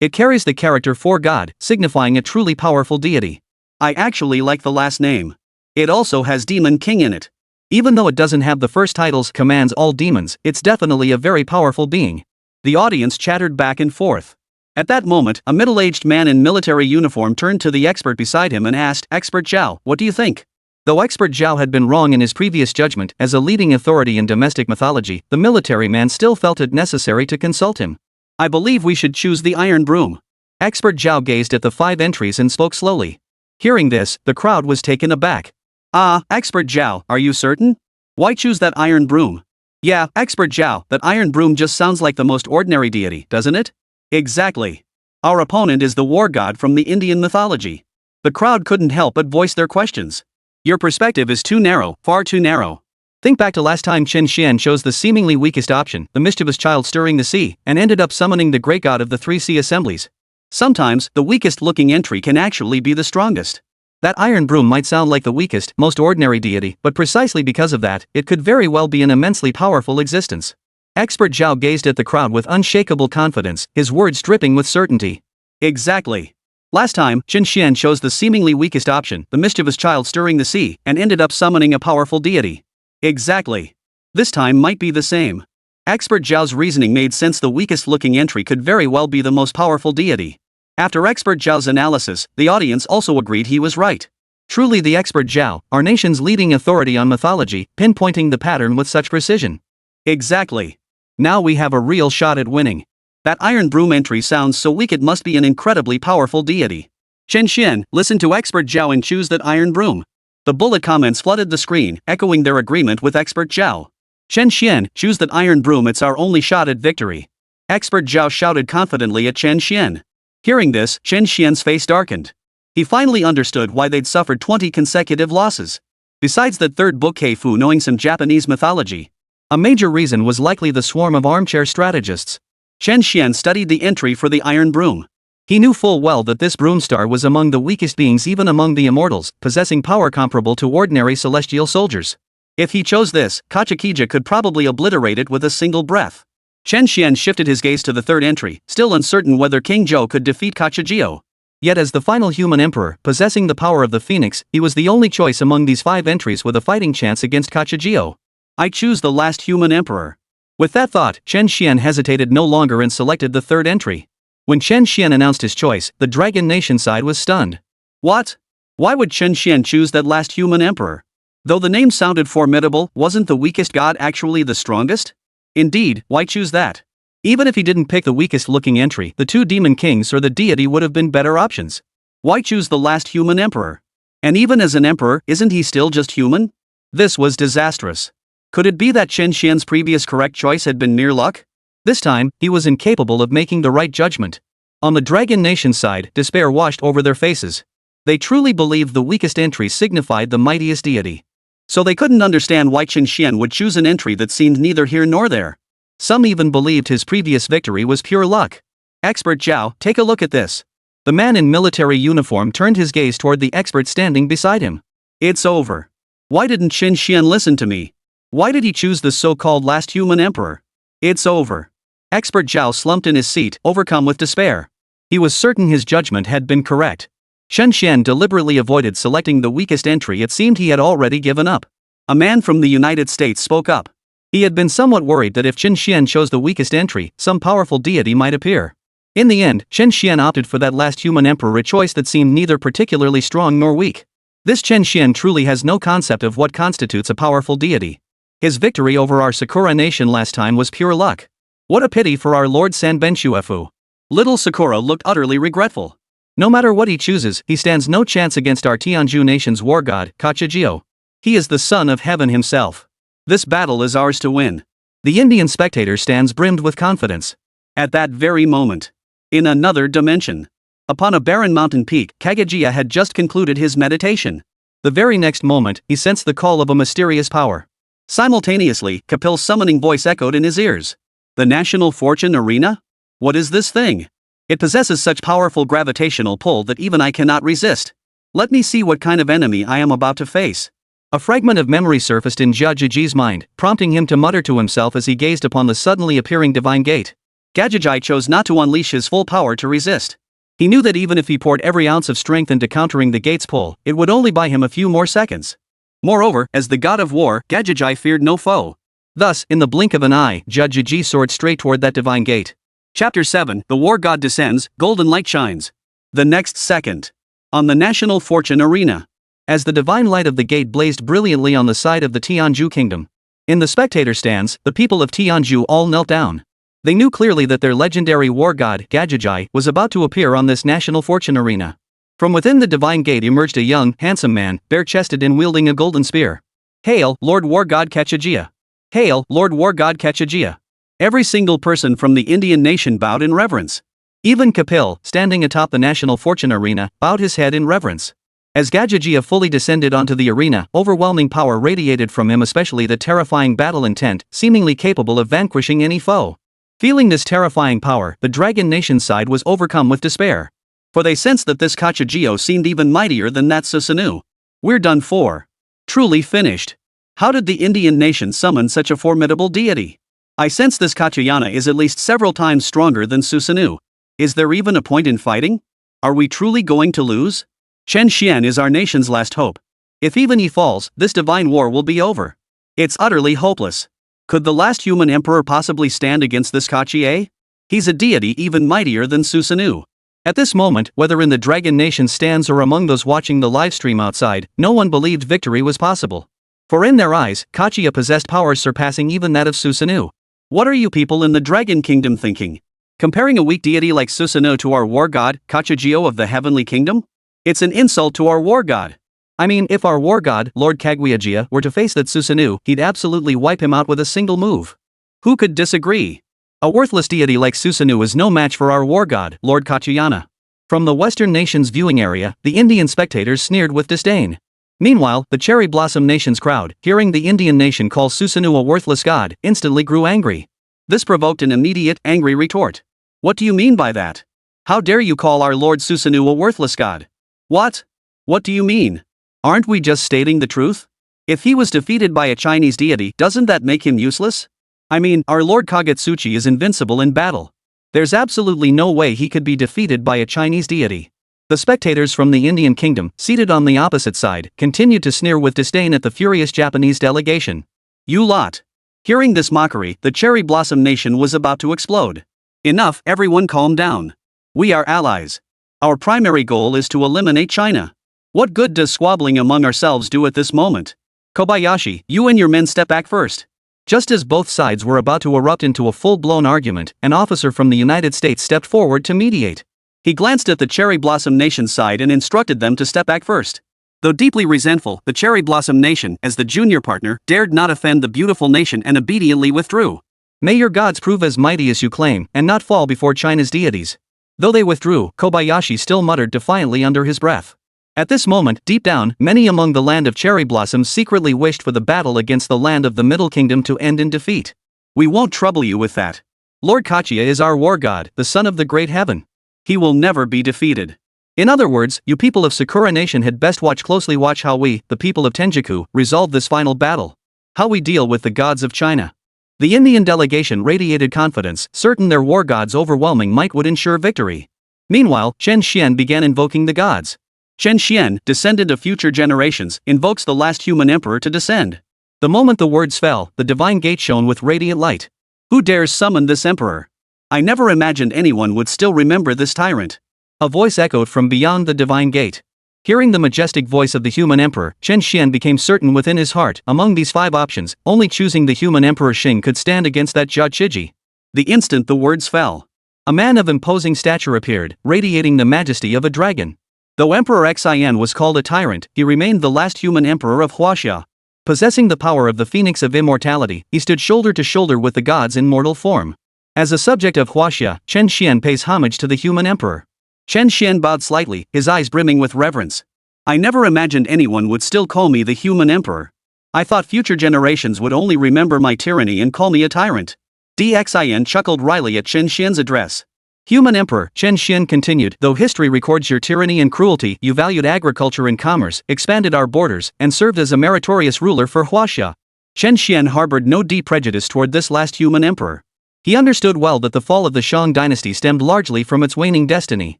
It carries the character for God, signifying a truly powerful deity. I actually like the last name. It also has Demon King in it. Even though it doesn't have the first titles commands all demons, it's definitely a very powerful being. The audience chattered back and forth. At that moment, a middle-aged man in military uniform turned to the expert beside him and asked, "Expert Zhao, what do you think?" Though Expert Zhao had been wrong in his previous judgment as a leading authority in domestic mythology, the military man still felt it necessary to consult him. "I believe we should choose the Iron Broom." Expert Zhao gazed at the 5 entries and spoke slowly. Hearing this, the crowd was taken aback. Expert Zhao, are you certain? Why choose that Iron Broom? Yeah, Expert Zhao, that Iron Broom just sounds like the most ordinary deity, doesn't it? Exactly. Our opponent is the war god from the Indian mythology. The crowd couldn't help but voice their questions. Your perspective is too narrow, far too narrow. Think back to last time Chen Xuan chose the seemingly weakest option, the mischievous child stirring the sea, and ended up summoning the great god of the 3 sea assemblies. Sometimes, the weakest looking entry can actually be the strongest. That Iron Broom might sound like the weakest, most ordinary deity, but precisely because of that, it could very well be an immensely powerful existence. Expert Zhao gazed at the crowd with unshakable confidence, his words dripping with certainty. Exactly. Last time, Chen Xuan chose the seemingly weakest option, the mischievous child stirring the sea, and ended up summoning a powerful deity. Exactly. This time might be the same. Expert Zhao's reasoning made sense. The weakest looking entry could very well be the most powerful deity. After Expert Zhao's analysis, the audience also agreed he was right. Truly the Expert Zhao, our nation's leading authority on mythology, pinpointing the pattern with such precision. Exactly. Now we have a real shot at winning. That Iron Broom entry sounds so weak it must be an incredibly powerful deity. Chen Xuan, listen to Expert Zhao and choose that Iron Broom. The bullet comments flooded the screen, echoing their agreement with Expert Zhao. Chen Xuan, choose that Iron Broom, it's our only shot at victory. Expert Zhao shouted confidently at Chen Xuan. Hearing this, Chen Xuan's face darkened. He finally understood why they'd suffered 20 consecutive losses. Besides that third book Keifu knowing some Japanese mythology. A major reason was likely the swarm of armchair strategists. Chen Xuan studied the entry for the Iron Broom. He knew full well that this broomstar was among the weakest beings even among the immortals, possessing power comparable to ordinary celestial soldiers. If he chose this, Kachikija could probably obliterate it with a single breath. Chen Xuan shifted his gaze to the third entry, still uncertain whether King Zhou could defeat Kachijio. Yet as the final human emperor, possessing the power of the phoenix, he was the only choice among these 5 entries with a fighting chance against Kachijio. I choose the last human emperor. With that thought, Chen Xuan hesitated no longer and selected the third entry. When Chen Xuan announced his choice, the Dragon Nation side was stunned. What? Why would Chen Xuan choose that last human emperor? Though the name sounded formidable, wasn't the weakest god actually the strongest? Indeed, why choose that? Even if he didn't pick the weakest looking entry, the 2 demon kings or the deity would have been better options. Why choose the last human emperor? And even as an emperor, isn't he still just human? This was disastrous. Could it be that Chen Xuan's previous correct choice had been mere luck? This time, he was incapable of making the right judgment. On the Dragon Nation side, despair washed over their faces. They truly believed the weakest entry signified the mightiest deity. So they couldn't understand why Chen Xuan would choose an entry that seemed neither here nor there. Some even believed his previous victory was pure luck. Expert Zhao, take a look at this. The man in military uniform turned his gaze toward the expert standing beside him. It's over. Why didn't Chen Xuan listen to me? Why did he choose the so-called last human emperor? It's over. Expert Zhao slumped in his seat, overcome with despair. He was certain his judgment had been correct. Chen Xuan deliberately avoided selecting the weakest entry. It seemed he had already given up. A man from the United States spoke up. He had been somewhat worried that if Chen Xuan chose the weakest entry, some powerful deity might appear. In the end, Chen Xuan opted for that last human emperor, a choice that seemed neither particularly strong nor weak. This Chen Xuan truly has no concept of what constitutes a powerful deity. His victory over our Sakura Nation last time was pure luck. What a pity for our Lord Sanbenshuefu. Little Sakura looked utterly regretful. No matter what he chooses, he stands no chance against our Tianju Nation's war god, Kachijio. He is the son of heaven himself. This battle is ours to win. The Indian spectator stands brimmed with confidence. At that very moment, in another dimension, upon a barren mountain peak, Kagejia had just concluded his meditation. The very next moment, he sensed the call of a mysterious power. Simultaneously, Kapil's summoning voice echoed in his ears. The National Fortune Arena? What is this thing? It possesses such powerful gravitational pull that even I cannot resist. Let me see what kind of enemy I am about to face. A fragment of memory surfaced in Jia Jiji's mind, prompting him to mutter to himself as he gazed upon the suddenly appearing divine gate. Gajajai chose not to unleash his full power to resist. He knew that even if he poured every ounce of strength into countering the gate's pull, it would only buy him a few more seconds. Moreover, as the god of war, Gajajai feared no foe. Thus, in the blink of an eye, Jia Jiji soared straight toward that divine gate. Chapter 7, The War God Descends, Golden Light Shines. The next second. On the National Fortune Arena. As the divine light of the gate blazed brilliantly on the side of the Tianzhu kingdom. In the spectator stands, the people of Tianzhu all knelt down. They knew clearly that their legendary war god, Gajajai, was about to appear on this national fortune arena. From within the divine gate emerged a young, handsome man, bare-chested and wielding a golden spear. Hail, Lord War God Gajajia! Hail, Lord War God Gajajia! Every single person from the Indian nation bowed in reverence. Even Kapil, standing atop the national fortune arena, bowed his head in reverence. As Gajajia fully descended onto the arena, overwhelming power radiated from him, especially the terrifying battle intent, seemingly capable of vanquishing any foe. Feeling this terrifying power, the Dragon Nation side was overcome with despair. For they sensed that this Gajajio seemed even mightier than that Susanoo. We're done for. Truly finished. How did the Indian nation summon such a formidable deity? I sense this Gajayana is at least several times stronger than Susanoo. Is there even a point in fighting? Are we truly going to lose? Chen Xuan is our nation's last hope. If even he falls, this divine war will be over. It's utterly hopeless. Could the last human emperor possibly stand against this Gajie? He's a deity even mightier than Susanoo. At this moment, whether in the Dragon Nation stands or among those watching the livestream outside, no one believed victory was possible. For in their eyes, Gajia possessed powers surpassing even that of Susanoo. What are you people in the Dragon Kingdom thinking? Comparing a weak deity like Susanoo to our war god, Gajajio of the Heavenly Kingdom? It's an insult to our war god. I mean, if our war god, Lord Kagwiajia, were to face that Susanoo, he'd absolutely wipe him out with a single move. Who could disagree? A worthless deity like Susanoo is no match for our war god, Lord Gajayana. From the Western nation's viewing area, the Indian spectators sneered with disdain. Meanwhile, the Cherry Blossom Nation's crowd, hearing the Indian nation call Susanoo a worthless god, instantly grew angry. This provoked an immediate, angry retort. What do you mean by that? How dare you call our Lord Susanoo a worthless god? What? What do you mean? Aren't we just stating the truth? If he was defeated by a Chinese deity, doesn't that make him useless? I mean, our Lord Kagetsuchi is invincible in battle. There's absolutely no way he could be defeated by a Chinese deity. The spectators from the Indian kingdom, seated on the opposite side, continued to sneer with disdain at the furious Japanese delegation. You lot. Hearing this mockery, the Cherry Blossom Nation was about to explode. Enough, everyone calm down. We are allies. Our primary goal is to eliminate China. What good does squabbling among ourselves do at this moment? Kobayashi, you and your men step back first. Just as both sides were about to erupt into a full-blown argument, an officer from the United States stepped forward to mediate. He glanced at the Cherry Blossom Nation side and instructed them to step back first. Though deeply resentful, the Cherry Blossom Nation, as the junior partner, dared not offend the beautiful nation and obediently withdrew. May your gods prove as mighty as you claim, and not fall before China's deities. Though they withdrew, Kobayashi still muttered defiantly under his breath. At this moment, deep down, many among the land of cherry blossoms secretly wished for the battle against the land of the Middle Kingdom to end in defeat. We won't trouble you with that. Lord Gajia is our war god, the son of the great heaven. He will never be defeated. In other words, you people of Sakura Nation had best closely watch how we, the people of Tenjiku, resolve this final battle. How we deal with the gods of China. The Indian delegation radiated confidence, certain their war god's overwhelming might would ensure victory. Meanwhile, Chen Xuan began invoking the gods. Chen Xuan, descendant of future generations, invokes the last human emperor to descend. The moment the words fell, the divine gate shone with radiant light. Who dares summon this emperor? I never imagined anyone would still remember this tyrant. A voice echoed from beyond the divine gate. Hearing the majestic voice of the human emperor, Chen Xuan became certain within his heart, among these 5 options, only choosing the human emperor Xing could stand against that Jia Chiji. The instant the words fell, a man of imposing stature appeared, radiating the majesty of a dragon. Though Emperor Xian was called a tyrant, he remained the last human emperor of Huaxia. Possessing the power of the Phoenix of Immortality, he stood shoulder to shoulder with the gods in mortal form. As a subject of Huaxia, Chen Xuan pays homage to the human emperor. Chen Xuan bowed slightly, his eyes brimming with reverence. I never imagined anyone would still call me the human emperor. I thought future generations would only remember my tyranny and call me a tyrant. Xian chuckled wryly at Chen Xuan's address. Human Emperor, Chen Xuan continued, though history records your tyranny and cruelty, you valued agriculture and commerce, expanded our borders, and served as a meritorious ruler for Huaxia. Chen Xuan harbored no deep prejudice toward this last human emperor. He understood well that the fall of the Shang dynasty stemmed largely from its waning destiny.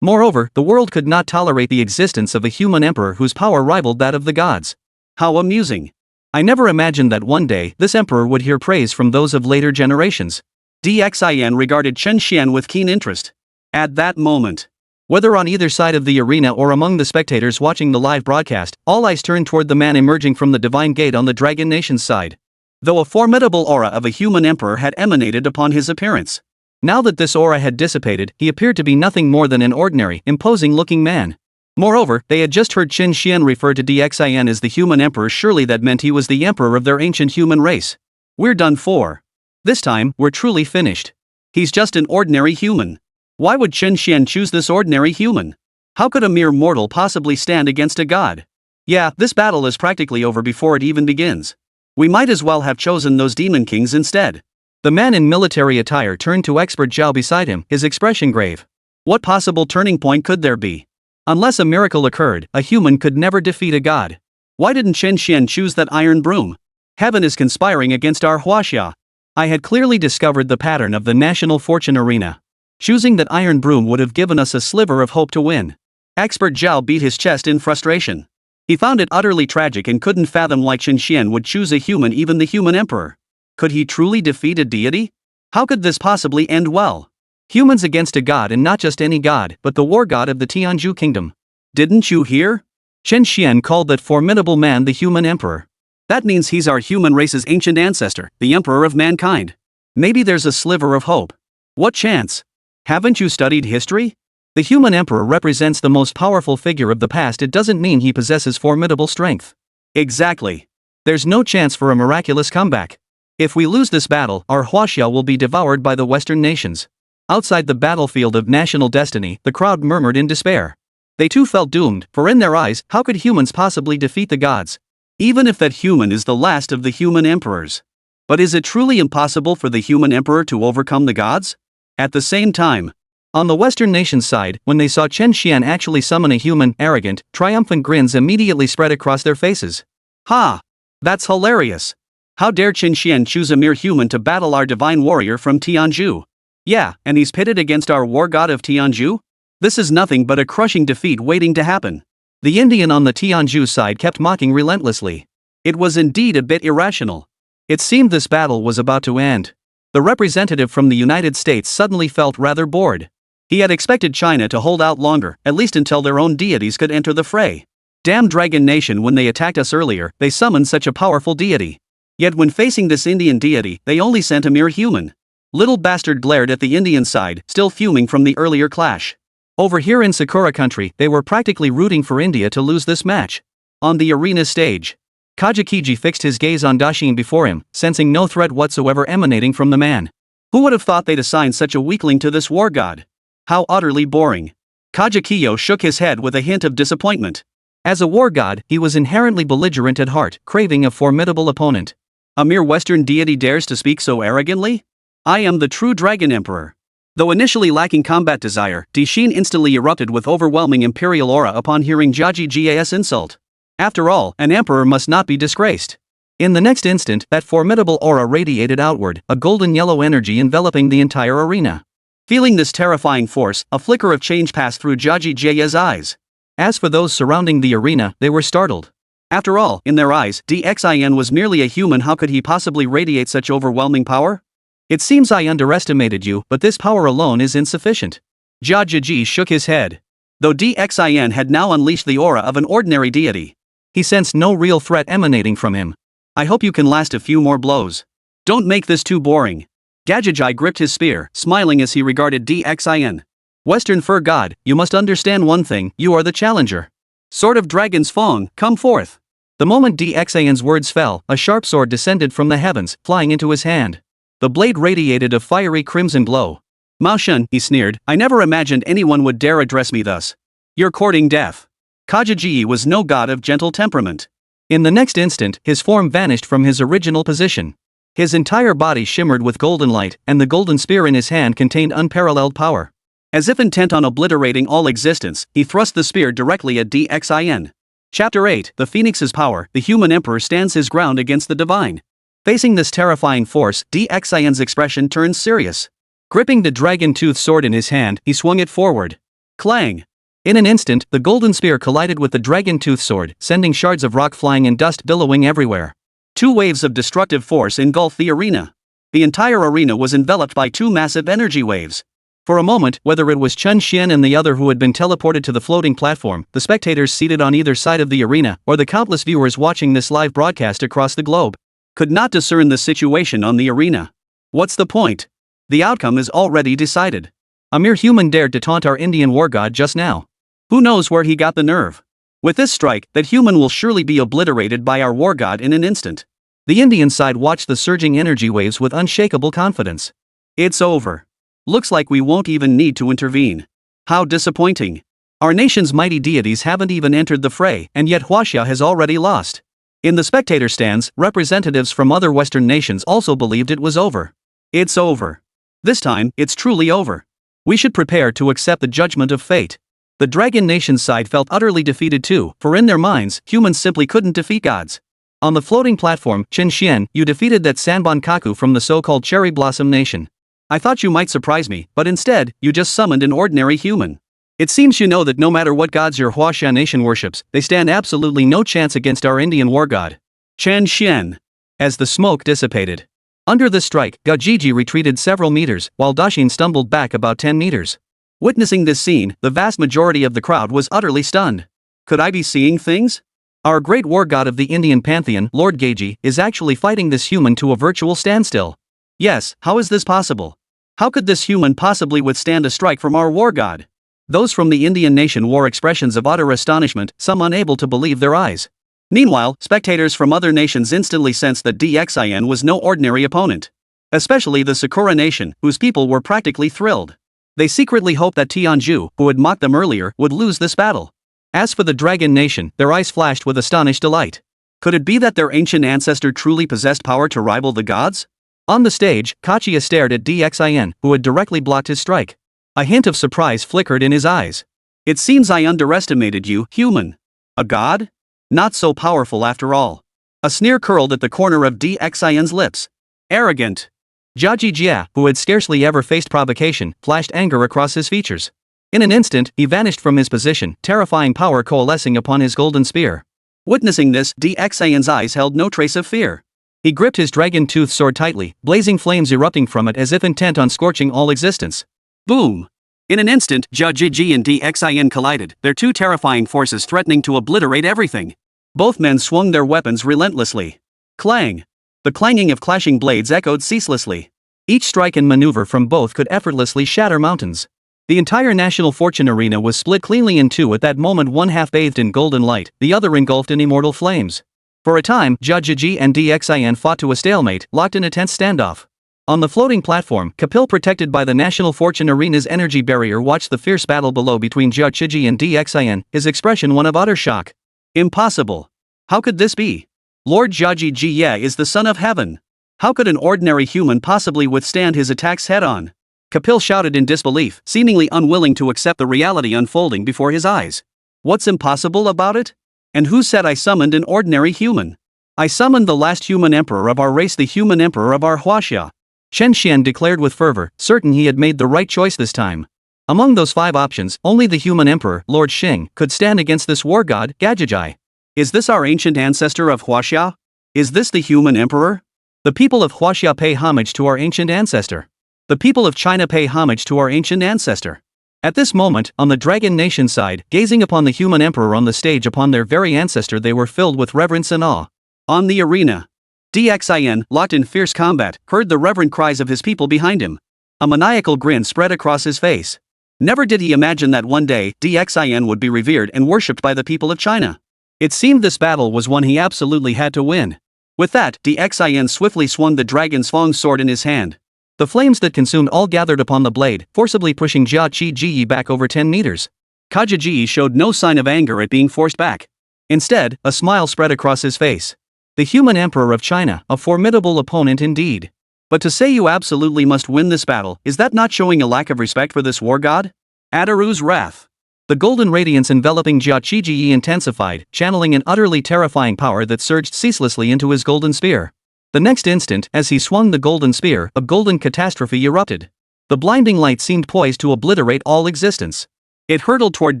Moreover, the world could not tolerate the existence of a human emperor whose power rivaled that of the gods. How amusing. I never imagined that one day this emperor would hear praise from those of later generations. Dxin regarded Chen Xuan with keen interest. At that moment, whether on either side of the arena or among the spectators watching the live broadcast, all eyes turned toward the man emerging from the divine gate on the Dragon Nation's side. Though a formidable aura of a human emperor had emanated upon his appearance. Now that this aura had dissipated, he appeared to be nothing more than an ordinary, imposing-looking man. Moreover, they had just heard Chen Xuan refer to Dxin as the human emperor. Surely that meant he was the emperor of their ancient human race. We're done for. This time, we're truly finished. He's just an ordinary human. Why would Chen Xuan choose this ordinary human? How could a mere mortal possibly stand against a god? Yeah, this battle is practically over before it even begins. We might as well have chosen those demon kings instead. The man in military attire turned to expert Zhao beside him, his expression grave. What possible turning point could there be? Unless a miracle occurred, a human could never defeat a god. Why didn't Chen Xuan choose that iron broom? Heaven is conspiring against our Huaxia. I had clearly discovered the pattern of the national fortune arena. Choosing that iron broom would have given us a sliver of hope to win. Expert Zhao beat his chest in frustration. He found it utterly tragic and couldn't fathom why Chen Xuan would choose a human, even the human emperor. Could he truly defeat a deity? How could this possibly end well? Humans against a god, and not just any god, but the war god of the Tianzhu kingdom. Didn't you hear? Chen Xuan called that formidable man the human emperor. That means he's our human race's ancient ancestor, the emperor of mankind. Maybe there's a sliver of hope. What chance? Haven't you studied history? The human emperor represents the most powerful figure of the past. It doesn't mean he possesses formidable strength. Exactly. There's no chance for a miraculous comeback. If we lose this battle, our Huaxia will be devoured by the Western nations. Outside the battlefield of national destiny, the crowd murmured in despair. They too felt doomed, for in their eyes, how could humans possibly defeat the gods? Even if that human is the last of the human emperors. But is it truly impossible for the human emperor to overcome the gods? At the same time, on the Western nation's side, when they saw Chen Xuan actually summon a human, arrogant, triumphant grins immediately spread across their faces. Ha! That's hilarious. How dare Chen Xuan choose a mere human to battle our divine warrior from Tianzhu? Yeah, and he's pitted against our war god of Tianzhu? This is nothing but a crushing defeat waiting to happen. The Indian on the Tianzhu side kept mocking relentlessly. It was indeed a bit irrational. It seemed this battle was about to end. The representative from the United States suddenly felt rather bored. He had expected China to hold out longer, at least until their own deities could enter the fray. Damn Dragon Nation, when they attacked us earlier, they summoned such a powerful deity. Yet when facing this Indian deity, they only sent a mere human. Little bastard glared at the Indian side, still fuming from the earlier clash. Over here in Sakura country, they were practically rooting for India to lose this match. On the arena stage, Kajikiji fixed his gaze on Dashin before him, sensing no threat whatsoever emanating from the man. Who would have thought they'd assign such a weakling to this war god? How utterly boring. Kajikiyo shook his head with a hint of disappointment. As a war god, he was inherently belligerent at heart, craving a formidable opponent. A mere Western deity dares to speak so arrogantly? I am the true Dragon Emperor. Though initially lacking combat desire, Dashin instantly erupted with overwhelming imperial aura upon hearing Jaji's insult. After all, an emperor must not be disgraced. In the next instant, that formidable aura radiated outward, a golden-yellow energy enveloping the entire arena. Feeling this terrifying force, a flicker of change passed through Jaji's eyes. As for those surrounding the arena, they were startled. After all, in their eyes, Dxin was merely a human. How could he possibly radiate such overwhelming power? It seems I underestimated you, but this power alone is insufficient. Jia shook his head. Though Dxin had now unleashed the aura of an ordinary deity, he sensed no real threat emanating from him. I hope you can last a few more blows. Don't make this too boring. Gajiji gripped his spear, smiling as he regarded Dxin. Western fur god, you must understand one thing, you are the challenger. Sword of Dragon's Fong, come forth. The moment Dxin's words fell, a sharp sword descended from the heavens, flying into his hand. The blade radiated a fiery crimson glow. Mao Shen, he sneered, I never imagined anyone would dare address me thus. You're courting death. Kajiji was no god of gentle temperament. In the next instant, his form vanished from his original position. His entire body shimmered with golden light, and the golden spear in his hand contained unparalleled power. As if intent on obliterating all existence, he thrust the spear directly at Dxin. Chapter 8, The Phoenix's Power. The human emperor stands his ground against the divine. Facing this terrifying force, Dxin's expression turns serious. Gripping the dragon-toothed sword in his hand, he swung it forward. Clang! In an instant, the golden spear collided with the dragon-toothed sword, sending shards of rock flying and dust billowing everywhere. Two waves of destructive force engulfed the arena. The entire arena was enveloped by two massive energy waves. For a moment, whether it was Chen Xuan and the other who had been teleported to the floating platform, the spectators seated on either side of the arena, or the countless viewers watching this live broadcast across the globe, could not discern the situation on the arena. What's the point? The outcome is already decided. A mere human dared to taunt our Indian war god just now. Who knows where he got the nerve? With this strike, that human will surely be obliterated by our war god in an instant. The Indian side watched the surging energy waves with unshakable confidence. It's over. Looks like we won't even need to intervene. How disappointing. Our nation's mighty deities haven't even entered the fray, and yet Huaxia has already lost. In the spectator stands, representatives from other Western nations also believed it was over. It's over. This time, it's truly over. We should prepare to accept the judgment of fate. The Dragon Nation side felt utterly defeated too, for in their minds, humans simply couldn't defeat gods. On the floating platform, Chen Xuan, you defeated that Sanbon Kaku from the so-called Cherry Blossom Nation. I thought you might surprise me, but instead, you just summoned an ordinary human. It seems you know that no matter what gods your Huaxia nation worships, they stand absolutely no chance against our Indian war god. Chen Xuan. As the smoke dissipated. Under the strike, Gajiji retreated several meters, while Dashin stumbled back about 10 meters. Witnessing this scene, the vast majority of the crowd was utterly stunned. Could I be seeing things? Our great war god of the Indian pantheon, Lord Gaji, is actually fighting this human to a virtual standstill. Yes, how is this possible? How could this human possibly withstand a strike from our war god? Those from the Indian nation wore expressions of utter astonishment, some unable to believe their eyes. Meanwhile, spectators from other nations instantly sensed that Dxin was no ordinary opponent. Especially the Sakura Nation, whose people were practically thrilled. They secretly hoped that Tianju, who had mocked them earlier, would lose this battle. As for the Dragon Nation, their eyes flashed with astonished delight. Could it be that their ancient ancestor truly possessed power to rival the gods? On the stage, Kachia stared at Dxin, who had directly blocked his strike. A hint of surprise flickered in his eyes. It seems I underestimated you, human. A god? Not so powerful after all. A sneer curled at the corner of Dxin's lips. Arrogant. Jiaji Jia, who had scarcely ever faced provocation, flashed anger across his features. In an instant, he vanished from his position, terrifying power coalescing upon his golden spear. Witnessing this, Dxin's eyes held no trace of fear. He gripped his dragon-toothed sword tightly, blazing flames erupting from it as if intent on scorching all existence. Boom! In an instant, Jiaji and Dxin collided, their two terrifying forces threatening to obliterate everything. Both men swung their weapons relentlessly. Clang! The clanging of clashing blades echoed ceaselessly. Each strike and maneuver from both could effortlessly shatter mountains. The entire National Fortune Arena was split cleanly in two at that moment, one half bathed in golden light, the other engulfed in immortal flames. For a time, Jiaji and Dxin fought to a stalemate, locked in a tense standoff. On the floating platform, Kapil, protected by the National Fortune Arena's energy barrier, watched the fierce battle below between Jiaji and Dxin, his expression one of utter shock. Impossible. How could this be? Lord Jiaji is the son of heaven. How could an ordinary human possibly withstand his attacks head-on? Kapil shouted in disbelief, seemingly unwilling to accept the reality unfolding before his eyes. What's impossible about it? And who said I summoned an ordinary human? I summoned the last human emperor of our race, the human emperor of our Huaxia. Chen Xuan declared with fervor, certain he had made the right choice this time. Among those 5 options, only the human emperor, Lord Xing, could stand against this war god, Gajiji. Is this our ancient ancestor of Huaxia? Is this the human emperor? The people of Huaxia pay homage to our ancient ancestor. The people of China pay homage to our ancient ancestor. At this moment, on the Dragon Nation side, gazing upon the human emperor on the stage upon their very ancestor, they were filled with reverence and awe. On the arena, Dxin, locked in fierce combat, heard the reverent cries of his people behind him. A maniacal grin spread across his face. Never did he imagine that one day, Dxin would be revered and worshipped by the people of China. It seemed this battle was one he absolutely had to win. With that, Dxin swiftly swung the dragon's fang sword in his hand. The flames that consumed all gathered upon the blade, forcibly pushing Jiaji back over 10 meters. Kajiji showed no sign of anger at being forced back. Instead, a smile spread across his face. The human emperor of China, a formidable opponent indeed. But to say you absolutely must win this battle, is that not showing a lack of respect for this war god? Adaru's wrath. The golden radiance enveloping Jiaqiji intensified, channeling an utterly terrifying power that surged ceaselessly into his golden spear. The next instant, as he swung the golden spear, a golden catastrophe erupted. The blinding light seemed poised to obliterate all existence. It hurtled toward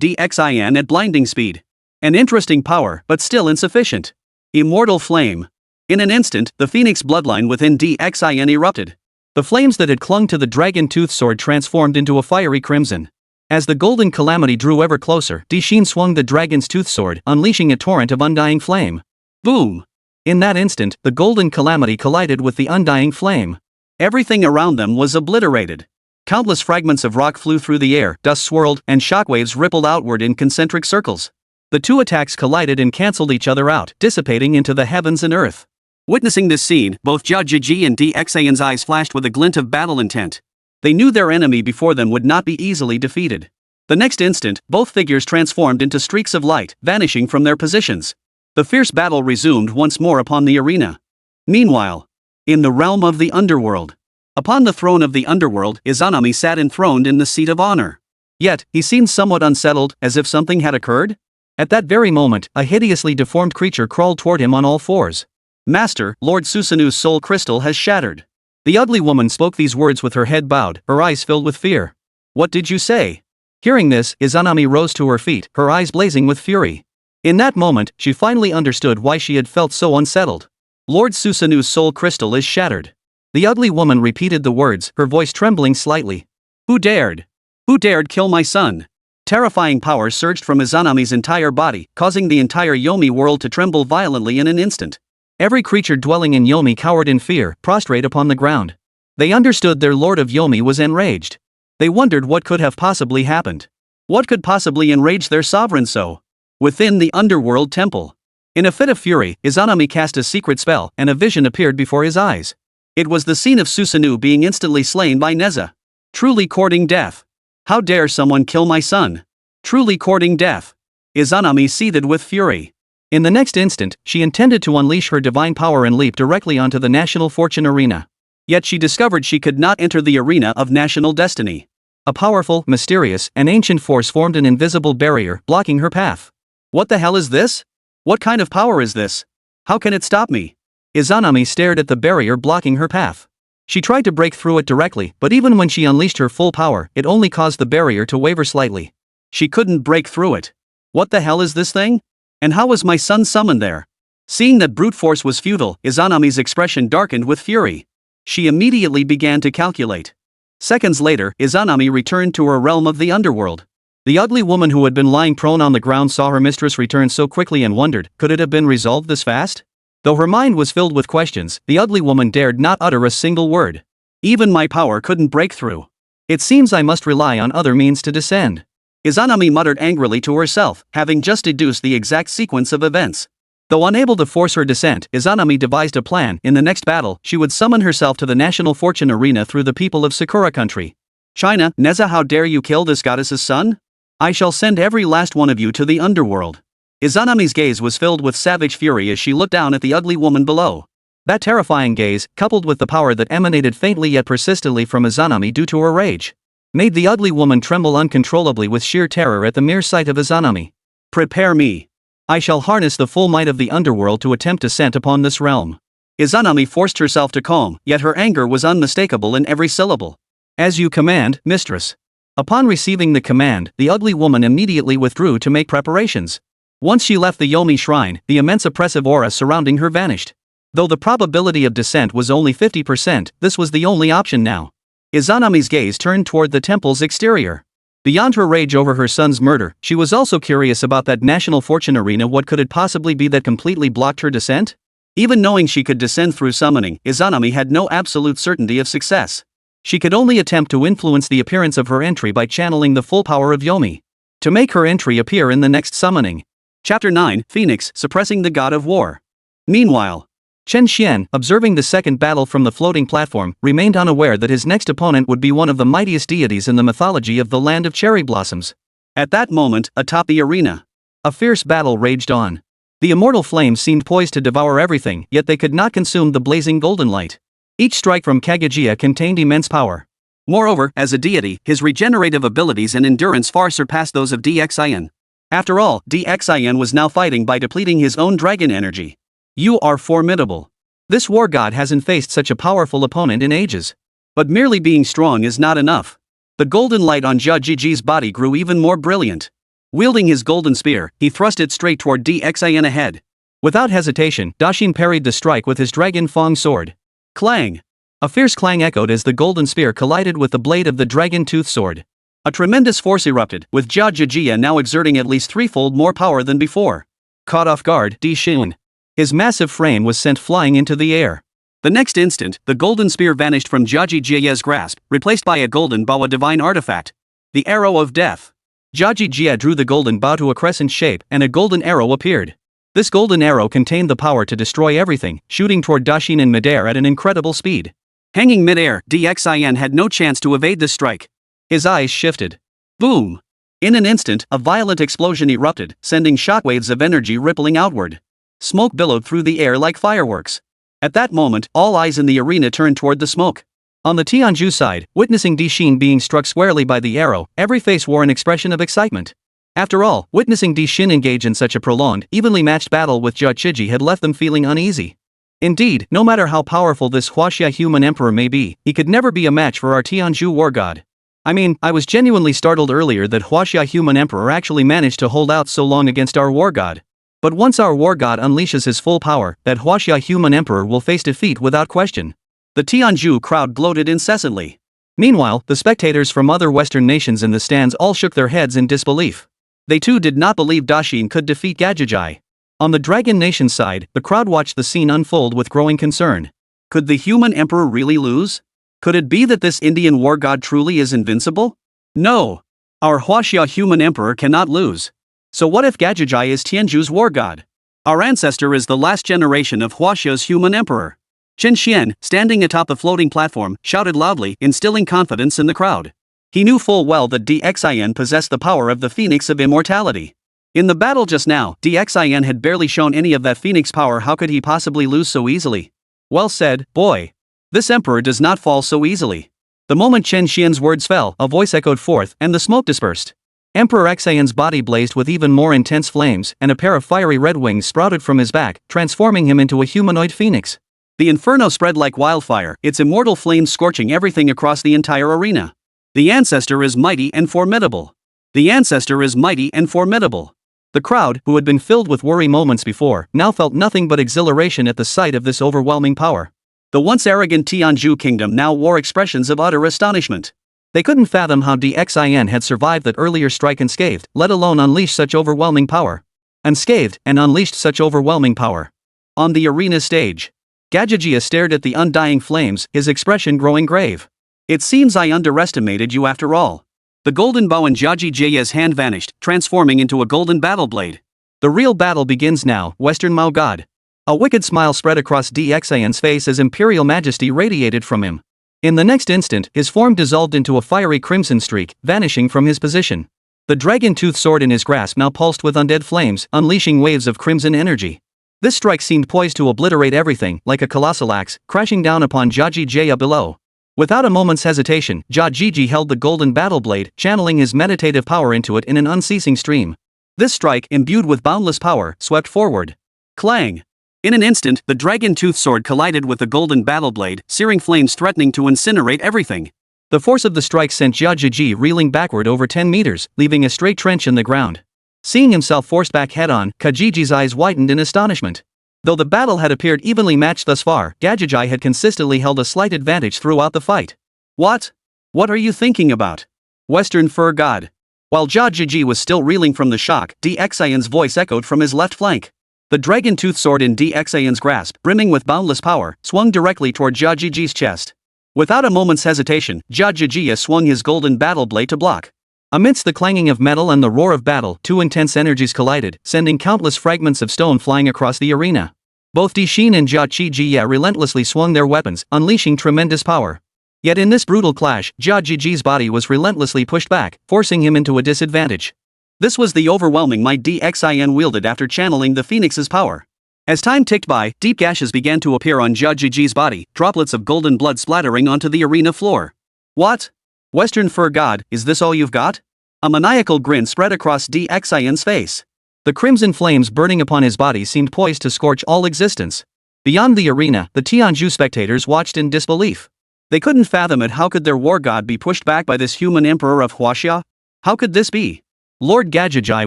Dxian at blinding speed. An interesting power, but still insufficient. Immortal flame. In an instant, the phoenix bloodline within Dxian erupted. The flames that had clung to the dragon tooth sword transformed into a fiery crimson. As the golden calamity drew ever closer, Chen swung the dragon's tooth sword, unleashing a torrent of undying flame. Boom! In that instant, the golden calamity collided with the undying flame. Everything around them was obliterated. Countless fragments of rock flew through the air, dust swirled, and shockwaves rippled outward in concentric circles. The two attacks collided and cancelled each other out, dissipating into the heavens and earth. Witnessing this scene, both Jiaqiji and Dxian's eyes flashed with a glint of battle intent. They knew their enemy before them would not be easily defeated. The next instant, both figures transformed into streaks of light, vanishing from their positions. The fierce battle resumed once more upon the arena. Meanwhile, in the realm of the underworld. Upon the throne of the underworld, Izanami sat enthroned in the seat of honor. Yet, he seemed somewhat unsettled, as if something had occurred. At that very moment, a hideously deformed creature crawled toward him on all fours. Master, Lord Susanoo's soul crystal has shattered. The ugly woman spoke these words with her head bowed, her eyes filled with fear. What did you say? Hearing this, Izanami rose to her feet, her eyes blazing with fury. In that moment, she finally understood why she had felt so unsettled. Lord Susanoo's soul crystal is shattered. The ugly woman repeated the words, her voice trembling slightly. Who dared? Who dared kill my son? Terrifying power surged from Izanami's entire body, causing the entire Yomi world to tremble violently in an instant. Every creature dwelling in Yomi cowered in fear, prostrate upon the ground. They understood their lord of Yomi was enraged. They wondered what could have possibly happened. What could possibly enrage their sovereign so? Within the underworld temple. In a fit of fury, Izanami cast a secret spell, and a vision appeared before his eyes. It was the scene of Susanoo being instantly slain by Nezha. Truly courting death. How dare someone kill my son? Truly courting death. Izanami seethed with fury. In the next instant, she intended to unleash her divine power and leap directly onto the national fortune arena. Yet she discovered she could not enter the arena of national destiny. A powerful, mysterious, and ancient force formed an invisible barrier, blocking her path. What the hell is this? What kind of power is this? How can it stop me? Izanami stared at the barrier blocking her path. She tried to break through it directly, but even when she unleashed her full power, it only caused the barrier to waver slightly. She couldn't break through it. What the hell is this thing? And how was my son summoned there? Seeing that brute force was futile, Izanami's expression darkened with fury. She immediately began to calculate. Seconds later, Izanami returned to her realm of the underworld. The ugly woman who had been lying prone on the ground saw her mistress return so quickly and wondered, could it have been resolved this fast? Though her mind was filled with questions, the ugly woman dared not utter a single word. Even my power couldn't break through. It seems I must rely on other means to descend. Izanami muttered angrily to herself, having just deduced the exact sequence of events. Though unable to force her descent, Izanami devised a plan. In the next battle, she would summon herself to the national fortune arena through the people of Sakura country. China, Nezha, how dare you kill this goddess's son? I shall send every last one of you to the underworld. Izanami's gaze was filled with savage fury as she looked down at the ugly woman below. That terrifying gaze, coupled with the power that emanated faintly yet persistently from Izanami due to her rage, made the ugly woman tremble uncontrollably with sheer terror at the mere sight of Izanami. Prepare me. I shall harness the full might of the underworld to attempt descent upon this realm. Izanami forced herself to calm, yet her anger was unmistakable in every syllable. As you command, mistress. Upon receiving the command, the ugly woman immediately withdrew to make preparations. Once she left the Yomi shrine, the immense oppressive aura surrounding her vanished. Though the probability of descent was only 50%, this was the only option now. Izanami's gaze turned toward the temple's exterior. Beyond her rage over her son's murder, she was also curious about that national fortune arena. What could it possibly be that completely blocked her descent? Even knowing she could descend through summoning, Izanami had no absolute certainty of success. She could only attempt to influence the appearance of her entry by channeling the full power of Yomi. To make her entry appear in the next summoning. Chapter 9, Phoenix, Suppressing the God of War. Meanwhile, Chen Xuan, observing the second battle from the floating platform, remained unaware that his next opponent would be one of the mightiest deities in the mythology of the land of cherry blossoms. At that moment, atop the arena, a fierce battle raged on. The immortal flames seemed poised to devour everything, yet they could not consume the blazing golden light. Each strike from Kaguya contained immense power. Moreover, as a deity, his regenerative abilities and endurance far surpassed those of Dxin. After all, Dxin was now fighting by depleting his own dragon energy. You are formidable. This war god hasn't faced such a powerful opponent in ages. But merely being strong is not enough. The golden light on Jia Jiji's body grew even more brilliant. Wielding his golden spear, he thrust it straight toward Dxin ahead. Without hesitation, Daxin parried the strike with his dragon fang sword. Clang! A fierce clang echoed as the golden spear collided with the blade of the dragon tooth sword. A tremendous force erupted, with Jia Jijia now exerting at least threefold more power than before. Caught off guard, Daxin. His massive frame was sent flying into the air. The next instant, the golden spear vanished from Jia Jijia's grasp, replaced by a golden bow, a divine artifact. The arrow of death. Jia Jijia drew the golden bow to a crescent shape, and a golden arrow appeared. This golden arrow contained the power to destroy everything, shooting toward Daxin in midair at an incredible speed. Hanging midair, Dxin had no chance to evade this strike. His eyes shifted. Boom! In an instant, a violent explosion erupted, sending shockwaves of energy rippling outward. Smoke billowed through the air like fireworks. At that moment, all eyes in the arena turned toward the smoke. On the Tianju side, witnessing Daxin being struck squarely by the arrow, every face wore an expression of excitement. After all, witnessing Daxin engage in such a prolonged, evenly matched battle with Jia Jiji had left them feeling uneasy. Indeed, no matter how powerful this Huaxia human emperor may be, he could never be a match for our Tianju war god. I was genuinely startled earlier that Huaxia human emperor actually managed to hold out so long against our war god. But once our war god unleashes his full power, that Huaxia human emperor will face defeat without question. The Tianju crowd gloated incessantly. Meanwhile, the spectators from other Western nations in the stands all shook their heads in disbelief. They too did not believe Daxin could defeat Gajajai. On the Dragon Nation side, the crowd watched the scene unfold with growing concern. Could the human emperor really lose? Could it be that this Indian war god truly is invincible? No! Our Huaxia human emperor cannot lose. So what if Gajajai is Tianju's war god? Our ancestor is the last generation of Huaxia's human emperor. Chen Xuan, standing atop the floating platform, shouted loudly, instilling confidence in the crowd. He knew full well that Dxin possessed the power of the Phoenix of Immortality. In the battle just now, Dxin had barely shown any of that Phoenix power. How could he possibly lose so easily? Well said, boy. This emperor does not fall so easily. The moment Chen Xuan's words fell, a voice echoed forth, and the smoke dispersed. Emperor Xian's body blazed with even more intense flames, and a pair of fiery red wings sprouted from his back, transforming him into a humanoid phoenix. The inferno spread like wildfire, its immortal flames scorching everything across the entire arena. The ancestor is mighty and formidable. The ancestor is mighty and formidable. The crowd, who had been filled with worry moments before, now felt nothing but exhilaration at the sight of this overwhelming power. The once arrogant Tianju kingdom now wore expressions of utter astonishment. They couldn't fathom how Dxin had survived that earlier strike unscathed, let alone unleash such overwhelming power. Unscathed and unleashed such overwhelming power. On the arena stage, Gajajia stared at the undying flames, his expression growing grave. It seems I underestimated you after all. The golden bow in Jia Jijia's hand vanished, transforming into a golden battle blade. The real battle begins now, Western Mao God. A wicked smile spread across Dxin's face as imperial majesty radiated from him. In the next instant, his form dissolved into a fiery crimson streak, vanishing from his position. The dragon tooth sword in his grasp now pulsed with undead flames, unleashing waves of crimson energy. This strike seemed poised to obliterate everything, like a colossal axe, crashing down upon Jia Jiji below. Without a moment's hesitation, Jia Jiji held the golden battle blade, channeling his meditative power into it in an unceasing stream. This strike, imbued with boundless power, swept forward. Clang! In an instant, the dragon tooth sword collided with the golden battle blade, searing flames threatening to incinerate everything. The force of the strike sent Jia Jiji reeling backward over 10 meters, leaving a straight trench in the ground. Seeing himself forced back head-on, Kajiji's eyes widened in astonishment. Though the battle had appeared evenly matched thus far, Gajajai had consistently held a slight advantage throughout the fight. What? What are you thinking about? Western Fur God. While Jia Jiji was still reeling from the shock, Dxin's voice echoed from his left flank. The dragon tooth sword in Dxin's grasp, brimming with boundless power, swung directly toward Jia Jiji's chest. Without a moment's hesitation, Jia Jiji swung his golden battle blade to block. Amidst the clanging of metal and the roar of battle, two intense energies collided, sending countless fragments of stone flying across the arena. Both Daxin and Jia Jiji relentlessly swung their weapons, unleashing tremendous power. Yet in this brutal clash, Jia Jiji's body was relentlessly pushed back, forcing him into a disadvantage. This was the overwhelming might Dxin wielded after channeling the Phoenix's power. As time ticked by, deep gashes began to appear on Jia Jiji's body, droplets of golden blood splattering onto the arena floor. What? Western fur god, is this all you've got? A maniacal grin spread across Xian's face. The crimson flames burning upon his body seemed poised to scorch all existence. Beyond the arena, the Tianju spectators watched in disbelief. They couldn't fathom it. How could their war god be pushed back by this human emperor of Huaxia? How could this be? Lord Gajijai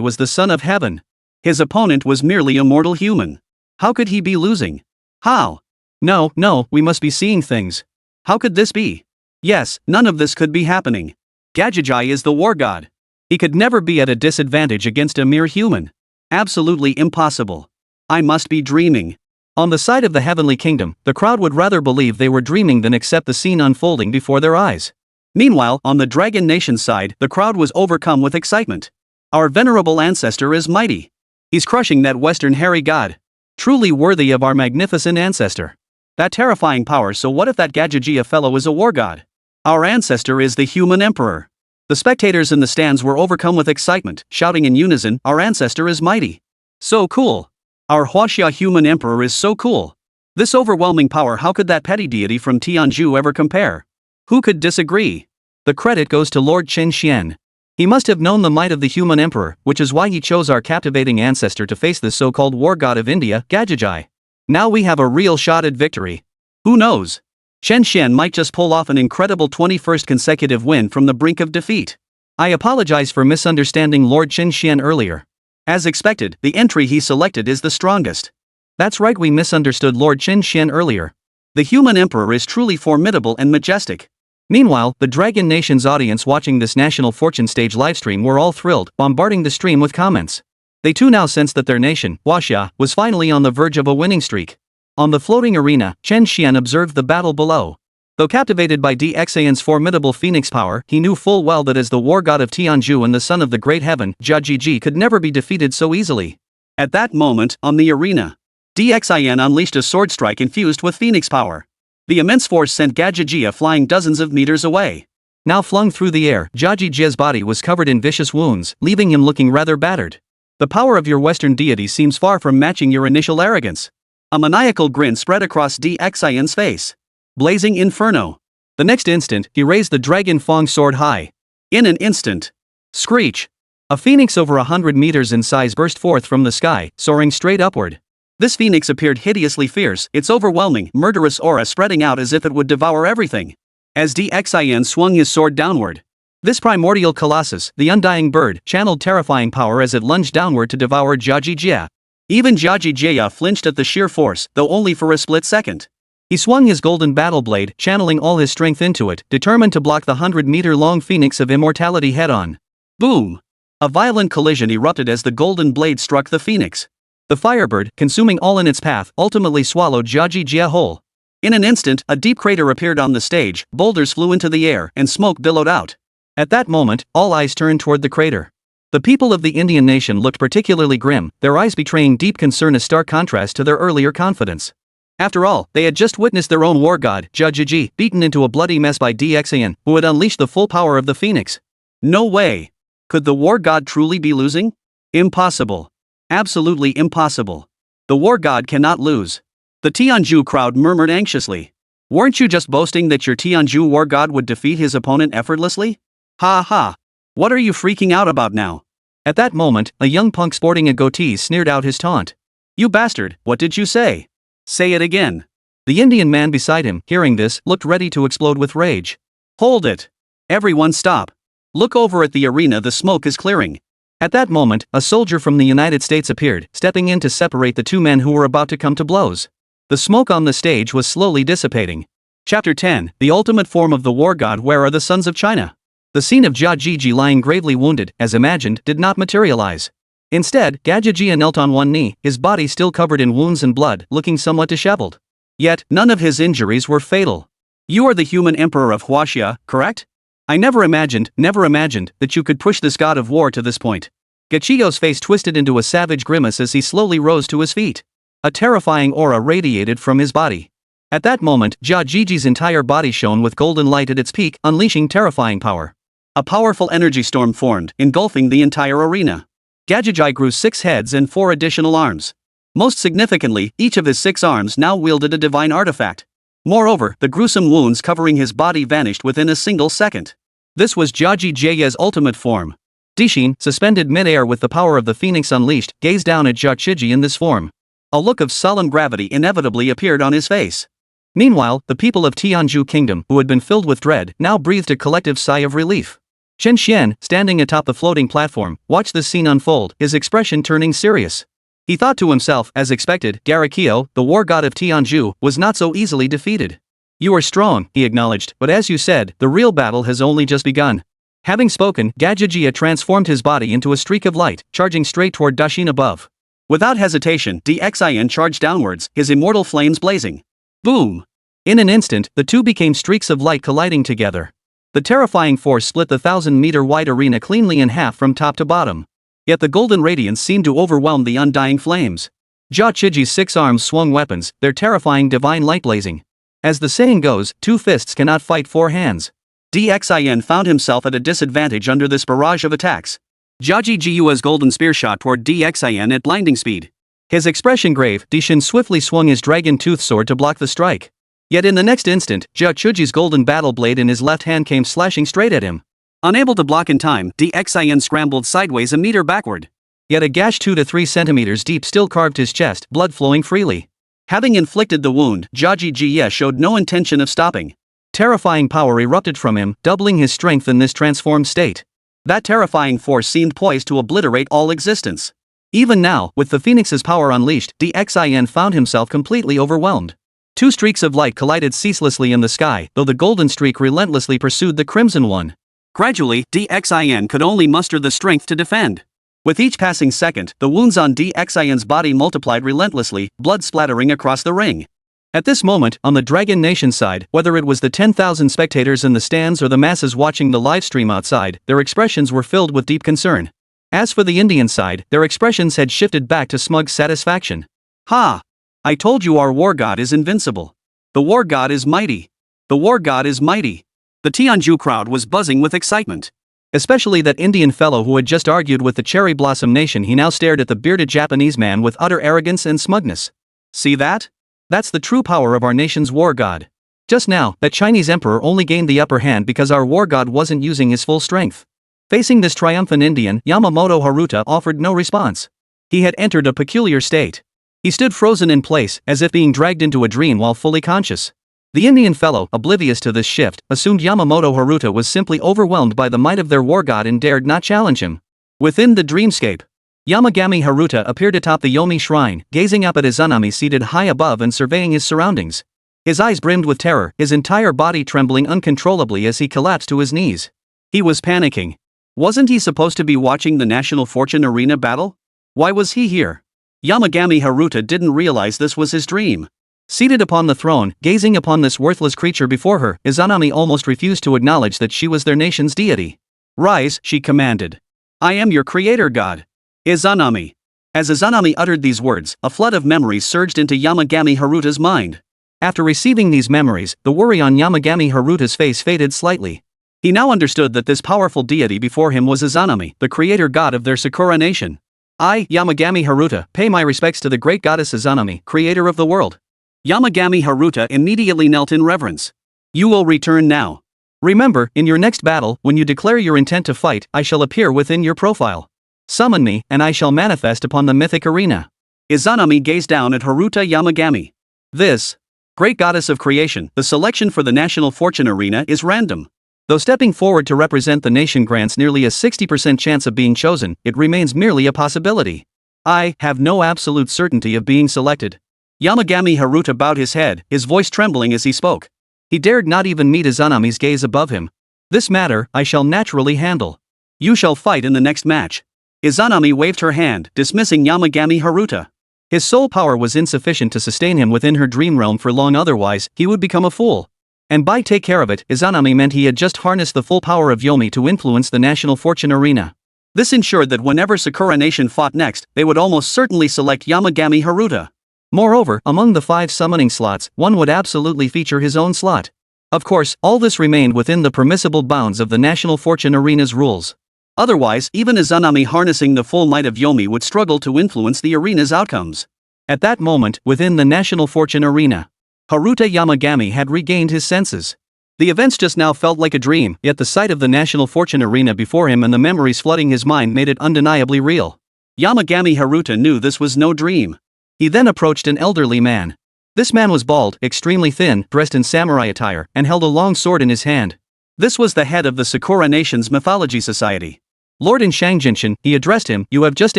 was the son of heaven. His opponent was merely a mortal human. How could he be losing? How? No, we must be seeing things. How could this be? Yes, none of this could be happening. Gajijai is the war god. He could never be at a disadvantage against a mere human. Absolutely impossible. I must be dreaming. On the side of the heavenly kingdom, the crowd would rather believe they were dreaming than accept the scene unfolding before their eyes. Meanwhile, on the Dragon Nation side, the crowd was overcome with excitement. Our venerable ancestor is mighty. He's crushing that Western hairy god. Truly worthy of our magnificent ancestor. That terrifying power. So what if that Gajijia fellow is a war god? Our ancestor is the human emperor. The spectators in the stands were overcome with excitement, shouting in unison, our ancestor is mighty. So cool. Our Huaxia human emperor is so cool. This overwhelming power, how could that petty deity from Tianju ever compare? Who could disagree? The credit goes to Lord Chen Xuan. He must have known the might of the human emperor, which is why he chose our captivating ancestor to face this so-called war god of India, Gajijai. Now we have a real shot at victory. Who knows? Chen Xuan might just pull off an incredible 21st consecutive win from the brink of defeat. I apologize for misunderstanding Lord Chen Xuan earlier. As expected, the entry he selected is the strongest. That's right, we misunderstood Lord Chen Xuan earlier. The human emperor is truly formidable and majestic. Meanwhile, the Dragon Nation's audience watching this National Fortune Stage livestream were all thrilled, bombarding the stream with comments. They too now sensed that their nation, Huaxia, was finally on the verge of a winning streak. On the floating arena, Chen Xuan observed the battle below. Though captivated by Xian's formidable phoenix power, he knew full well that as the war god of Tianju and the son of the great heaven, Jia could never be defeated so easily. At that moment, on the arena, Xian unleashed a sword strike infused with phoenix power. The immense force sent Gajijia flying dozens of meters away. Now flung through the air, Jajijia's body was covered in vicious wounds, leaving him looking rather battered. The power of your Western deity seems far from matching your initial arrogance. A maniacal grin spread across Xian's face. Blazing inferno. The next instant, he raised the dragon Fong sword high. In an instant. Screech. A phoenix over 100 meters in size burst forth from the sky, soaring straight upward. This phoenix appeared hideously fierce, its overwhelming, murderous aura spreading out as if it would devour everything. As Xian swung his sword downward. This primordial colossus, the undying bird, channeled terrifying power as it lunged downward to devour Jia. Even Jia flinched at the sheer force, though only for a split second. He swung his golden battle blade, channeling all his strength into it, determined to block the 100-meter-long phoenix of immortality head-on. Boom! A violent collision erupted as the golden blade struck the phoenix. The firebird, consuming all in its path, ultimately swallowed Jia whole. In an instant, a deep crater appeared on the stage, boulders flew into the air, and smoke billowed out. At that moment, all eyes turned toward the crater. The people of the Indian nation looked particularly grim, their eyes betraying deep concern, a stark contrast to their earlier confidence. After all, they had just witnessed their own war god, Jia, beaten into a bloody mess by Xian, who had unleashed the full power of the phoenix. No way! Could the war god truly be losing? Impossible. Absolutely impossible. The war god cannot lose. The Tianju crowd murmured anxiously. Weren't you just boasting that your Tianju war god would defeat his opponent effortlessly? Ha ha. What are you freaking out about now? At that moment, a young punk sporting a goatee sneered out his taunt. You bastard, what did you say? Say it again. The Indian man beside him, hearing this, looked ready to explode with rage. Hold it. Everyone stop. Look over at the arena, the smoke is clearing. At that moment, a soldier from the United States appeared, stepping in to separate the two men who were about to come to blows. The smoke on the stage was slowly dissipating. Chapter 10, The Ultimate Form of the War God. Where are the sons of China? The scene of Jia lying gravely wounded, as imagined, did not materialize. Instead, Gajijia knelt on one knee, his body still covered in wounds and blood, looking somewhat disheveled. Yet, none of his injuries were fatal. You are the human emperor of Huaxia, correct? I never imagined that you could push this god of war to this point. Gachio's face twisted into a savage grimace as he slowly rose to his feet. A terrifying aura radiated from his body. At that moment, Jiaji's entire body shone with golden light at its peak, unleashing terrifying power. A powerful energy storm formed, engulfing the entire arena. Gajijai grew 6 heads and 4 additional arms. Most significantly, each of his 6 arms now wielded a divine artifact. Moreover, the gruesome wounds covering his body vanished within a single second. This was Jiaji Jie's ultimate form. Dixin, suspended mid-air with the power of the phoenix unleashed, gazed down at Jia Qiji in this form. A look of solemn gravity inevitably appeared on his face. Meanwhile, the people of Tianzhu Kingdom, who had been filled with dread, now breathed a collective sigh of relief. Chen Xuan, standing atop the floating platform, watched the scene unfold, his expression turning serious. He thought to himself, as expected, Garakio, the war god of Tianzhu, was not so easily defeated. You are strong, he acknowledged, but as you said, the real battle has only just begun. Having spoken, Gajijia transformed his body into a streak of light, charging straight toward Dixin above. Without hesitation, Dixin charged downwards, his immortal flames blazing. Boom! In an instant, the two became streaks of light colliding together. The terrifying force split the 1,000-meter-wide arena cleanly in half from top to bottom. Yet the golden radiance seemed to overwhelm the undying flames. Jia Qiji's 6 arms swung weapons, their terrifying divine light blazing. As the saying goes, 2 fists cannot fight 4 hands. Dixin found himself at a disadvantage under this barrage of attacks. Jiaji Jiu's golden spear shot toward Dixin at blinding speed. His expression grave, Dixin swiftly swung his dragon tooth sword to block the strike. Yet in the next instant, Jia Qiji's golden battle blade in his left hand came slashing straight at him. Unable to block in time, Dixin scrambled sideways a meter backward. Yet a gash 2 to 3 centimeters deep still carved his chest, blood flowing freely. Having inflicted the wound, Jiaji Jie showed no intention of stopping. Terrifying power erupted from him, doubling his strength in this transformed state. That terrifying force seemed poised to obliterate all existence. Even now, with the Phoenix's power unleashed, Dixin found himself completely overwhelmed. 2 streaks of light collided ceaselessly in the sky, though the golden streak relentlessly pursued the crimson one. Gradually, Dixin could only muster the strength to defend. With each passing second, the wounds on Dixin's body multiplied relentlessly, blood splattering across the ring. At this moment, on the Dragon Nation side, whether it was the 10,000 spectators in the stands or the masses watching the livestream outside, their expressions were filled with deep concern. As for the Indian side, their expressions had shifted back to smug satisfaction. Ha! I told you our war god is invincible. The war god is mighty. The war god is mighty. The Tianzhu crowd was buzzing with excitement. Especially that Indian fellow who had just argued with the Cherry Blossom Nation. He now stared at the bearded Japanese man with utter arrogance and smugness. See that? That's the true power of our nation's war god. Just now, that Chinese emperor only gained the upper hand because our war god wasn't using his full strength. Facing this triumphant Indian, Yamamoto Haruta offered no response. He had entered a peculiar state. He stood frozen in place, as if being dragged into a dream while fully conscious. The Indian fellow, oblivious to this shift, assumed Yamamoto Haruta was simply overwhelmed by the might of their war god and dared not challenge him. Within the dreamscape, Yamagami Haruta appeared atop the Yomi shrine, gazing up at Izanami seated high above and surveying his surroundings. His eyes brimmed with terror, his entire body trembling uncontrollably as he collapsed to his knees. He was panicking. Wasn't he supposed to be watching the National Fortune Arena battle? Why was he here? Yamagami Haruta didn't realize this was his dream. Seated upon the throne, gazing upon this worthless creature before her, Izanami almost refused to acknowledge that she was their nation's deity. Rise, she commanded. I am your creator god. Izanami. As Izanami uttered these words, a flood of memories surged into Yamagami Haruta's mind. After receiving these memories, the worry on Yamagami Haruta's face faded slightly. He now understood that this powerful deity before him was Izanami, the creator god of their Sakura Nation. I, Yamagami Haruta, pay my respects to the great goddess Izanami, creator of the world. Yamagami Haruta immediately knelt in reverence. You will return now. Remember, in your next battle, when you declare your intent to fight, I shall appear within your profile. Summon me, and I shall manifest upon the mythic arena. Izanami gazed down at Haruta Yamagami. This great goddess of creation, the selection for the National Fortune Arena is random. Though stepping forward to represent the nation grants nearly a 60% chance of being chosen, it remains merely a possibility. I have no absolute certainty of being selected. Yamagami Haruta bowed his head, his voice trembling as he spoke. He dared not even meet Izanami's gaze above him. This matter, I shall naturally handle. You shall fight in the next match. Izanami waved her hand, dismissing Yamagami Haruta. His soul power was insufficient to sustain him within her dream realm for long, otherwise, he would become a fool. And by take care of it, Izanami meant he had just harnessed the full power of Yomi to influence the National Fortune Arena. This ensured that whenever Sakura Nation fought next, they would almost certainly select Yamagami Haruta. Moreover, among the 5 summoning slots, one would absolutely feature his own slot. Of course, all this remained within the permissible bounds of the National Fortune Arena's rules. Otherwise, even Izanami harnessing the full might of Yomi would struggle to influence the arena's outcomes. At that moment, within the National Fortune Arena, Haruta Yamagami had regained his senses. The events just now felt like a dream, yet the sight of the National Fortune Arena before him and the memories flooding his mind made it undeniably real. Yamagami Haruta knew this was no dream. He then approached an elderly man. This man was bald, extremely thin, dressed in samurai attire, and held a long sword in his hand. This was the head of the Sakura Nation's mythology society. Lord Inshangjinchen, he addressed him, you have just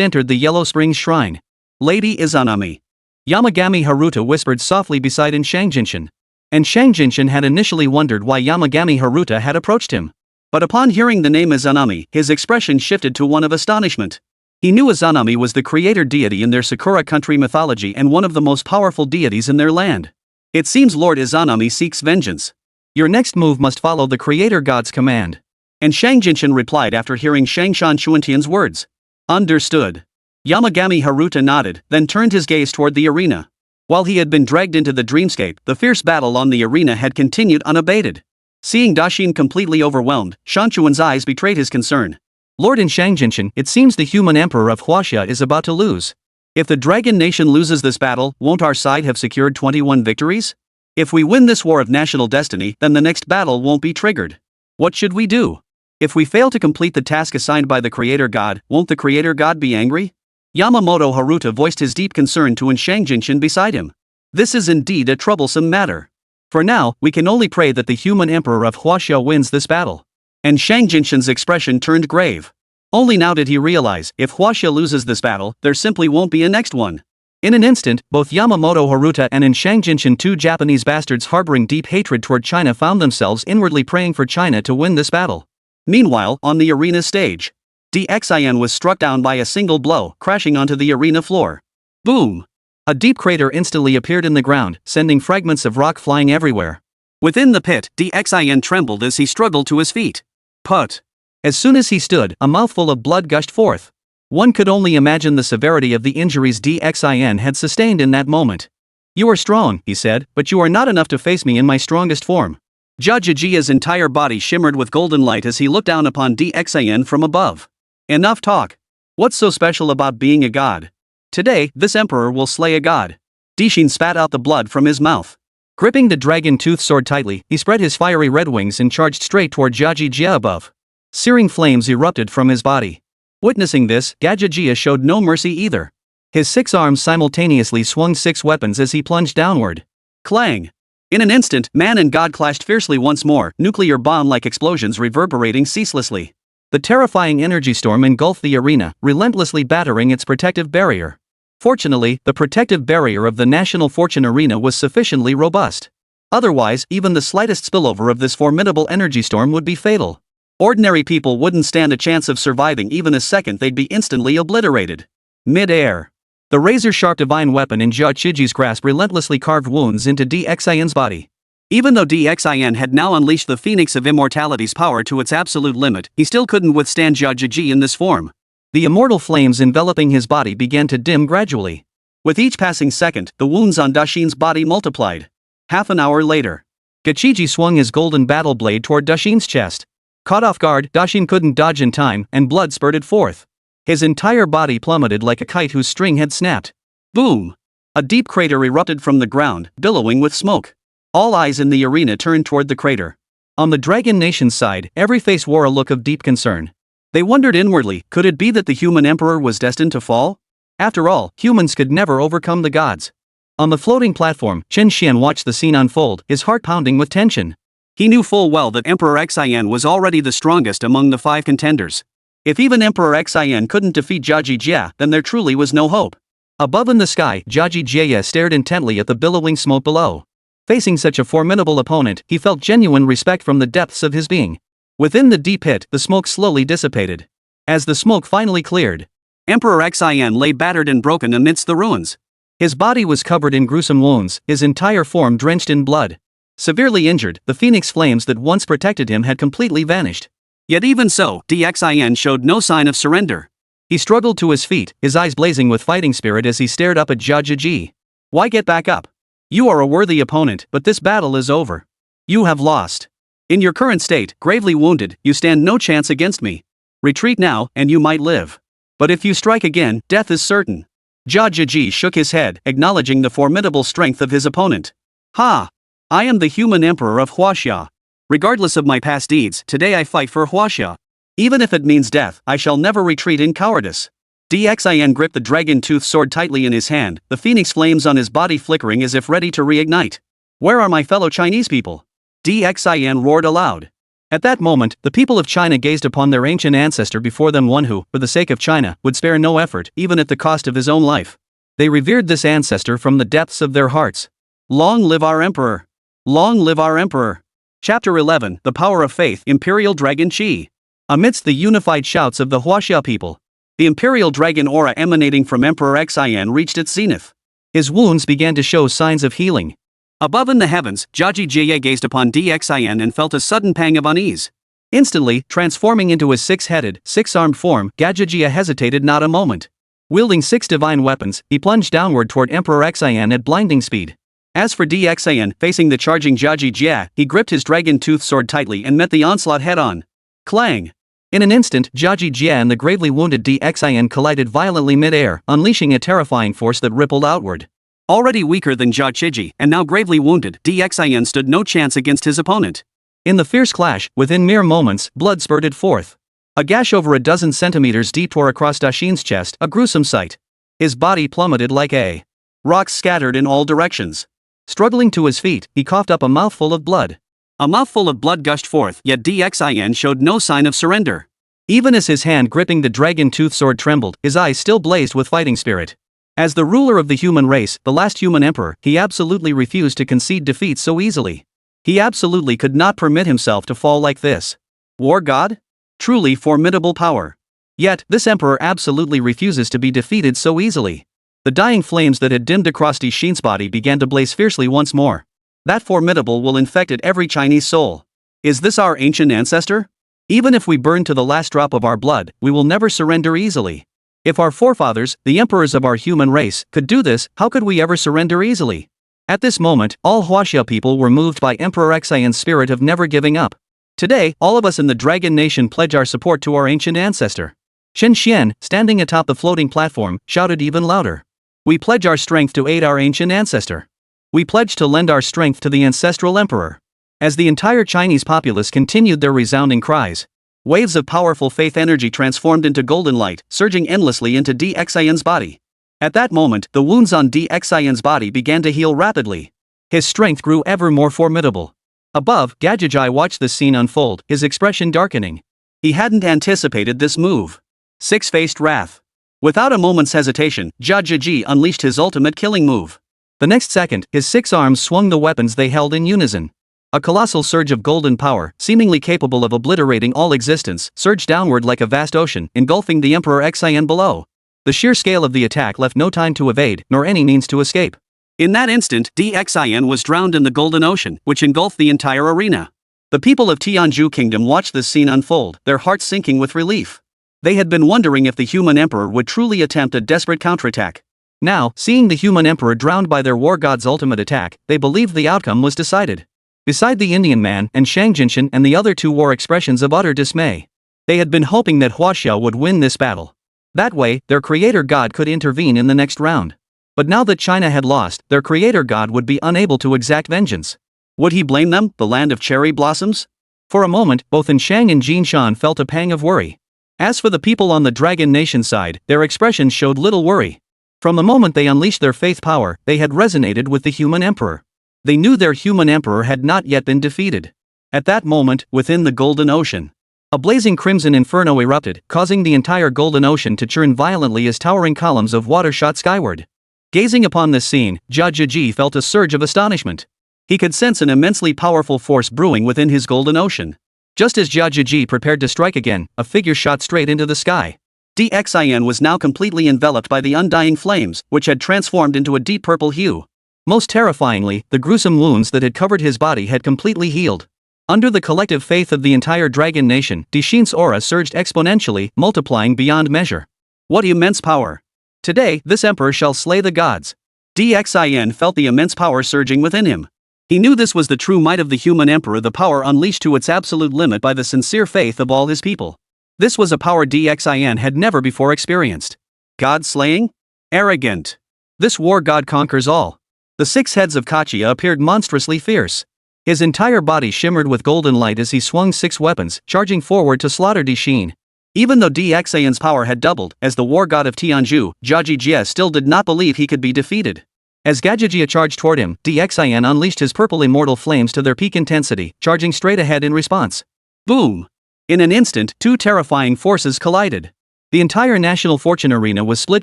entered the Yellow Springs Shrine. Lady Izanami. Yamagami Haruta whispered softly beside Inshangjinchen. And Inshangjinchen had initially wondered why Yamagami Haruta had approached him. But upon hearing the name Izanami, his expression shifted to one of astonishment. He knew Izanami was the creator deity in their Sakura country mythology and one of the most powerful deities in their land. It seems Lord Izanami seeks vengeance. Your next move must follow the creator god's command. And Shangjinchen replied after hearing Shangshan Chuantian's words. Understood. Yamagami Haruta nodded, then turned his gaze toward the arena. While he had been dragged into the dreamscape, the fierce battle on the arena had continued unabated. Seeing Dashin completely overwhelmed, Shanchuan's eyes betrayed his concern. Lord Inshangjinchen, it seems the human emperor of Huaxia is about to lose. If the Dragon Nation loses this battle, won't our side have secured 21 victories? If we win this war of national destiny, then the next battle won't be triggered. What should we do? If we fail to complete the task assigned by the creator god, won't the creator god be angry? Yamamoto Haruta voiced his deep concern to Inshangjinchen beside him. This is indeed a troublesome matter. For now, we can only pray that the human emperor of Huaxia wins this battle. And Shangjinchen expression turned grave. Only now did he realize, if Huaxia loses this battle, there simply won't be a next one. In an instant, both Yamamoto Haruta and Inshangjinchen, two Japanese bastards harboring deep hatred toward China, found themselves inwardly praying for China to win this battle. Meanwhile, on the arena stage, DXIN was struck down by a single blow, crashing onto the arena floor. Boom! A deep crater instantly appeared in the ground, sending fragments of rock flying everywhere. Within the pit, DXIN trembled as he struggled to his feet. Put! As soon as he stood, a mouthful of blood gushed forth. One could only imagine the severity of the injuries DXIN had sustained in that moment. You are strong, he said, but you are not enough to face me in my strongest form. Jajijia's entire body shimmered with golden light as he looked down upon DXIN from above. Enough talk. What's so special about being a god? Today, this emperor will slay a god. Dishin spat out the blood from his mouth. Gripping the dragon-toothed sword tightly, he spread his fiery red wings and charged straight toward Jajijia above. Searing flames erupted from his body. Witnessing this, Jajijia showed no mercy either. His 6 arms simultaneously swung 6 weapons as he plunged downward. Clang! In an instant, man and god clashed fiercely once more, nuclear bomb-like explosions reverberating ceaselessly. The terrifying energy storm engulfed the arena, relentlessly battering its protective barrier. Fortunately, the protective barrier of the National Fortune Arena was sufficiently robust. Otherwise, even the slightest spillover of this formidable energy storm would be fatal. Ordinary people wouldn't stand a chance of surviving even a second, they'd be instantly obliterated. Mid-air. The razor-sharp divine weapon in Jia Chiji's grasp relentlessly carved wounds into DXIN's body. Even though DXIN had now unleashed the Phoenix of Immortality's power to its absolute limit, he still couldn't withstand Jia Chiji in this form. The immortal flames enveloping his body began to dim gradually. With each passing second, the wounds on Dashin's body multiplied. Half an hour later, Gachiji swung his golden battle blade toward Dashin's chest. Caught off guard, Dashin couldn't dodge in time, and blood spurted forth. His entire body plummeted like a kite whose string had snapped. Boom! A deep crater erupted from the ground, billowing with smoke. All eyes in the arena turned toward the crater. On the Dragon Nation's side, every face wore a look of deep concern. They wondered inwardly, could it be that the human emperor was destined to fall? After all, humans could never overcome the gods. On the floating platform, Chen Xuan watched the scene unfold, his heart pounding with tension. He knew full well that Emperor Xin was already the strongest among the 5 contenders. If even Emperor Xin couldn't defeat Jajijia, then there truly was no hope. Above in the sky, Jajijia stared intently at the billowing smoke below. Facing such a formidable opponent, he felt genuine respect from the depths of his being. Within the deep pit, the smoke slowly dissipated. As the smoke finally cleared, Emperor Xin lay battered and broken amidst the ruins. His body was covered in gruesome wounds, his entire form drenched in blood. Severely injured, the phoenix flames that once protected him had completely vanished. Yet even so, DXIN showed no sign of surrender. He struggled to his feet, his eyes blazing with fighting spirit as he stared up at Jia Chiji. Why get back up? You are a worthy opponent, but this battle is over. You have lost. In your current state, gravely wounded, you stand no chance against me. Retreat now, and you might live. But if you strike again, death is certain. Jia Chiji shook his head, acknowledging the formidable strength of his opponent. Ha! I am the human emperor of Huaxia. Regardless of my past deeds, today I fight for Huaxia. Even if it means death, I shall never retreat in cowardice. Dixin gripped the dragon-toothed sword tightly in his hand, the phoenix flames on his body flickering as if ready to reignite. Where are my fellow Chinese people? Dixin roared aloud. At that moment, the people of China gazed upon their ancient ancestor before them, one who, for the sake of China, would spare no effort, even at the cost of his own life. They revered this ancestor from the depths of their hearts. Long live our emperor! Long live our emperor! Chapter 11, The Power of Faith, Imperial Dragon Qi. Amidst the unified shouts of the Huaxia people, the imperial dragon aura emanating from Emperor Xian reached its zenith. His wounds began to show signs of healing. Above in the heavens, Jiaji Jie gazed upon Dixin and felt a sudden pang of unease. Instantly, transforming into his six-headed, six-armed form, Gajajia hesitated not a moment. Wielding 6 divine weapons, he plunged downward toward Emperor Xian at blinding speed. As for Dixin, facing the charging Jiaji Jie, he gripped his dragon-toothed sword tightly and met the onslaught head-on. Clang! In an instant, Jiaji Jie and the gravely wounded Dixin collided violently mid-air, unleashing a terrifying force that rippled outward. Already weaker than Jia Qiji, and now gravely wounded, Dixin stood no chance against his opponent. In the fierce clash, within mere moments, blood spurted forth. A gash over a dozen centimeters deep tore across Daxin's chest, a gruesome sight. His body plummeted like a rocks scattered in all directions. Struggling to his feet, he coughed up a mouthful of blood. A mouthful of blood gushed forth, yet Dixin showed no sign of surrender. Even as his hand gripping the dragon-toothed sword trembled, his eyes still blazed with fighting spirit. As the ruler of the human race, the last human emperor, he absolutely refused to concede defeat so easily. He absolutely could not permit himself to fall like this. War god? Truly formidable power. Yet, this emperor absolutely refuses to be defeated so easily. The dying flames that had dimmed across Daxin's body began to blaze fiercely once more. That formidable will infected every Chinese soul. Is this our ancient ancestor? Even if we burn to the last drop of our blood, we will never surrender easily. If our forefathers, the emperors of our human race, could do this, how could we ever surrender easily? At this moment, all Huaxia people were moved by Emperor Xian's spirit of never giving up. Today, all of us in the Dragon Nation pledge our support to our ancient ancestor. Chen Xuan, standing atop the floating platform, shouted even louder. We pledge our strength to aid our ancient ancestor. We pledge to lend our strength to the ancestral emperor. As the entire Chinese populace continued their resounding cries, waves of powerful faith energy transformed into golden light, surging endlessly into Dixin's body. At that moment, the wounds on Dixin's body began to heal rapidly. His strength grew ever more formidable. Above, Gajajai watched this scene unfold, his expression darkening. He hadn't anticipated this move. Six-faced wrath. Without a moment's hesitation, Jiaji unleashed his ultimate killing move. The next second, his 6 arms swung the weapons they held in unison. A colossal surge of golden power, seemingly capable of obliterating all existence, surged downward like a vast ocean, engulfing the Emperor Xian below. The sheer scale of the attack left no time to evade, nor any means to escape. In that instant, Dixin was drowned in the golden ocean, which engulfed the entire arena. The people of Tianzhu Kingdom watched this scene unfold, their hearts sinking with relief. They had been wondering if the human emperor would truly attempt a desperate counterattack. Now, seeing the human emperor drowned by their war god's ultimate attack, they believed the outcome was decided. Beside the Indian man and Shang Jinshan and the other two wore expressions of utter dismay. They had been hoping that Huaxia would win this battle. That way, their creator god could intervene in the next round. But now that China had lost, their creator god would be unable to exact vengeance. Would he blame them, the land of cherry blossoms? For a moment, both in Shang and Jinshan felt a pang of worry. As for the people on the Dragon Nation side, their expressions showed little worry. From the moment they unleashed their faith power, they had resonated with the human emperor. They knew their human emperor had not yet been defeated. At that moment, within the Golden Ocean, a blazing crimson inferno erupted, causing the entire Golden Ocean to churn violently as towering columns of water shot skyward. Gazing upon this scene, Jiaji felt a surge of astonishment. He could sense an immensely powerful force brewing within his Golden Ocean. Just as Jiaji prepared to strike again, a figure shot straight into the sky. Dixin was now completely enveloped by the undying flames, which had transformed into a deep purple hue. Most terrifyingly, the gruesome wounds that had covered his body had completely healed. Under the collective faith of the entire Dragon Nation, Daxin's aura surged exponentially, multiplying beyond measure. What immense power! Today, this emperor shall slay the gods. Dixin felt the immense power surging within him. He knew this was the true might of the human emperor, the power unleashed to its absolute limit by the sincere faith of all his people. This was a power Dixin had never before experienced. God slaying? Arrogant. This war god conquers all. The 6 heads of Kachia appeared monstrously fierce. His entire body shimmered with golden light as he swung 6 weapons, charging forward to slaughter Dixin. Even though Dixin's power had doubled as the war god of Tianzhu, Jia still did not believe he could be defeated. As Jia charged toward him, Dixin unleashed his purple immortal flames to their peak intensity, charging straight ahead in response. Boom! In an instant, 2 terrifying forces collided. The entire National Fortune Arena was split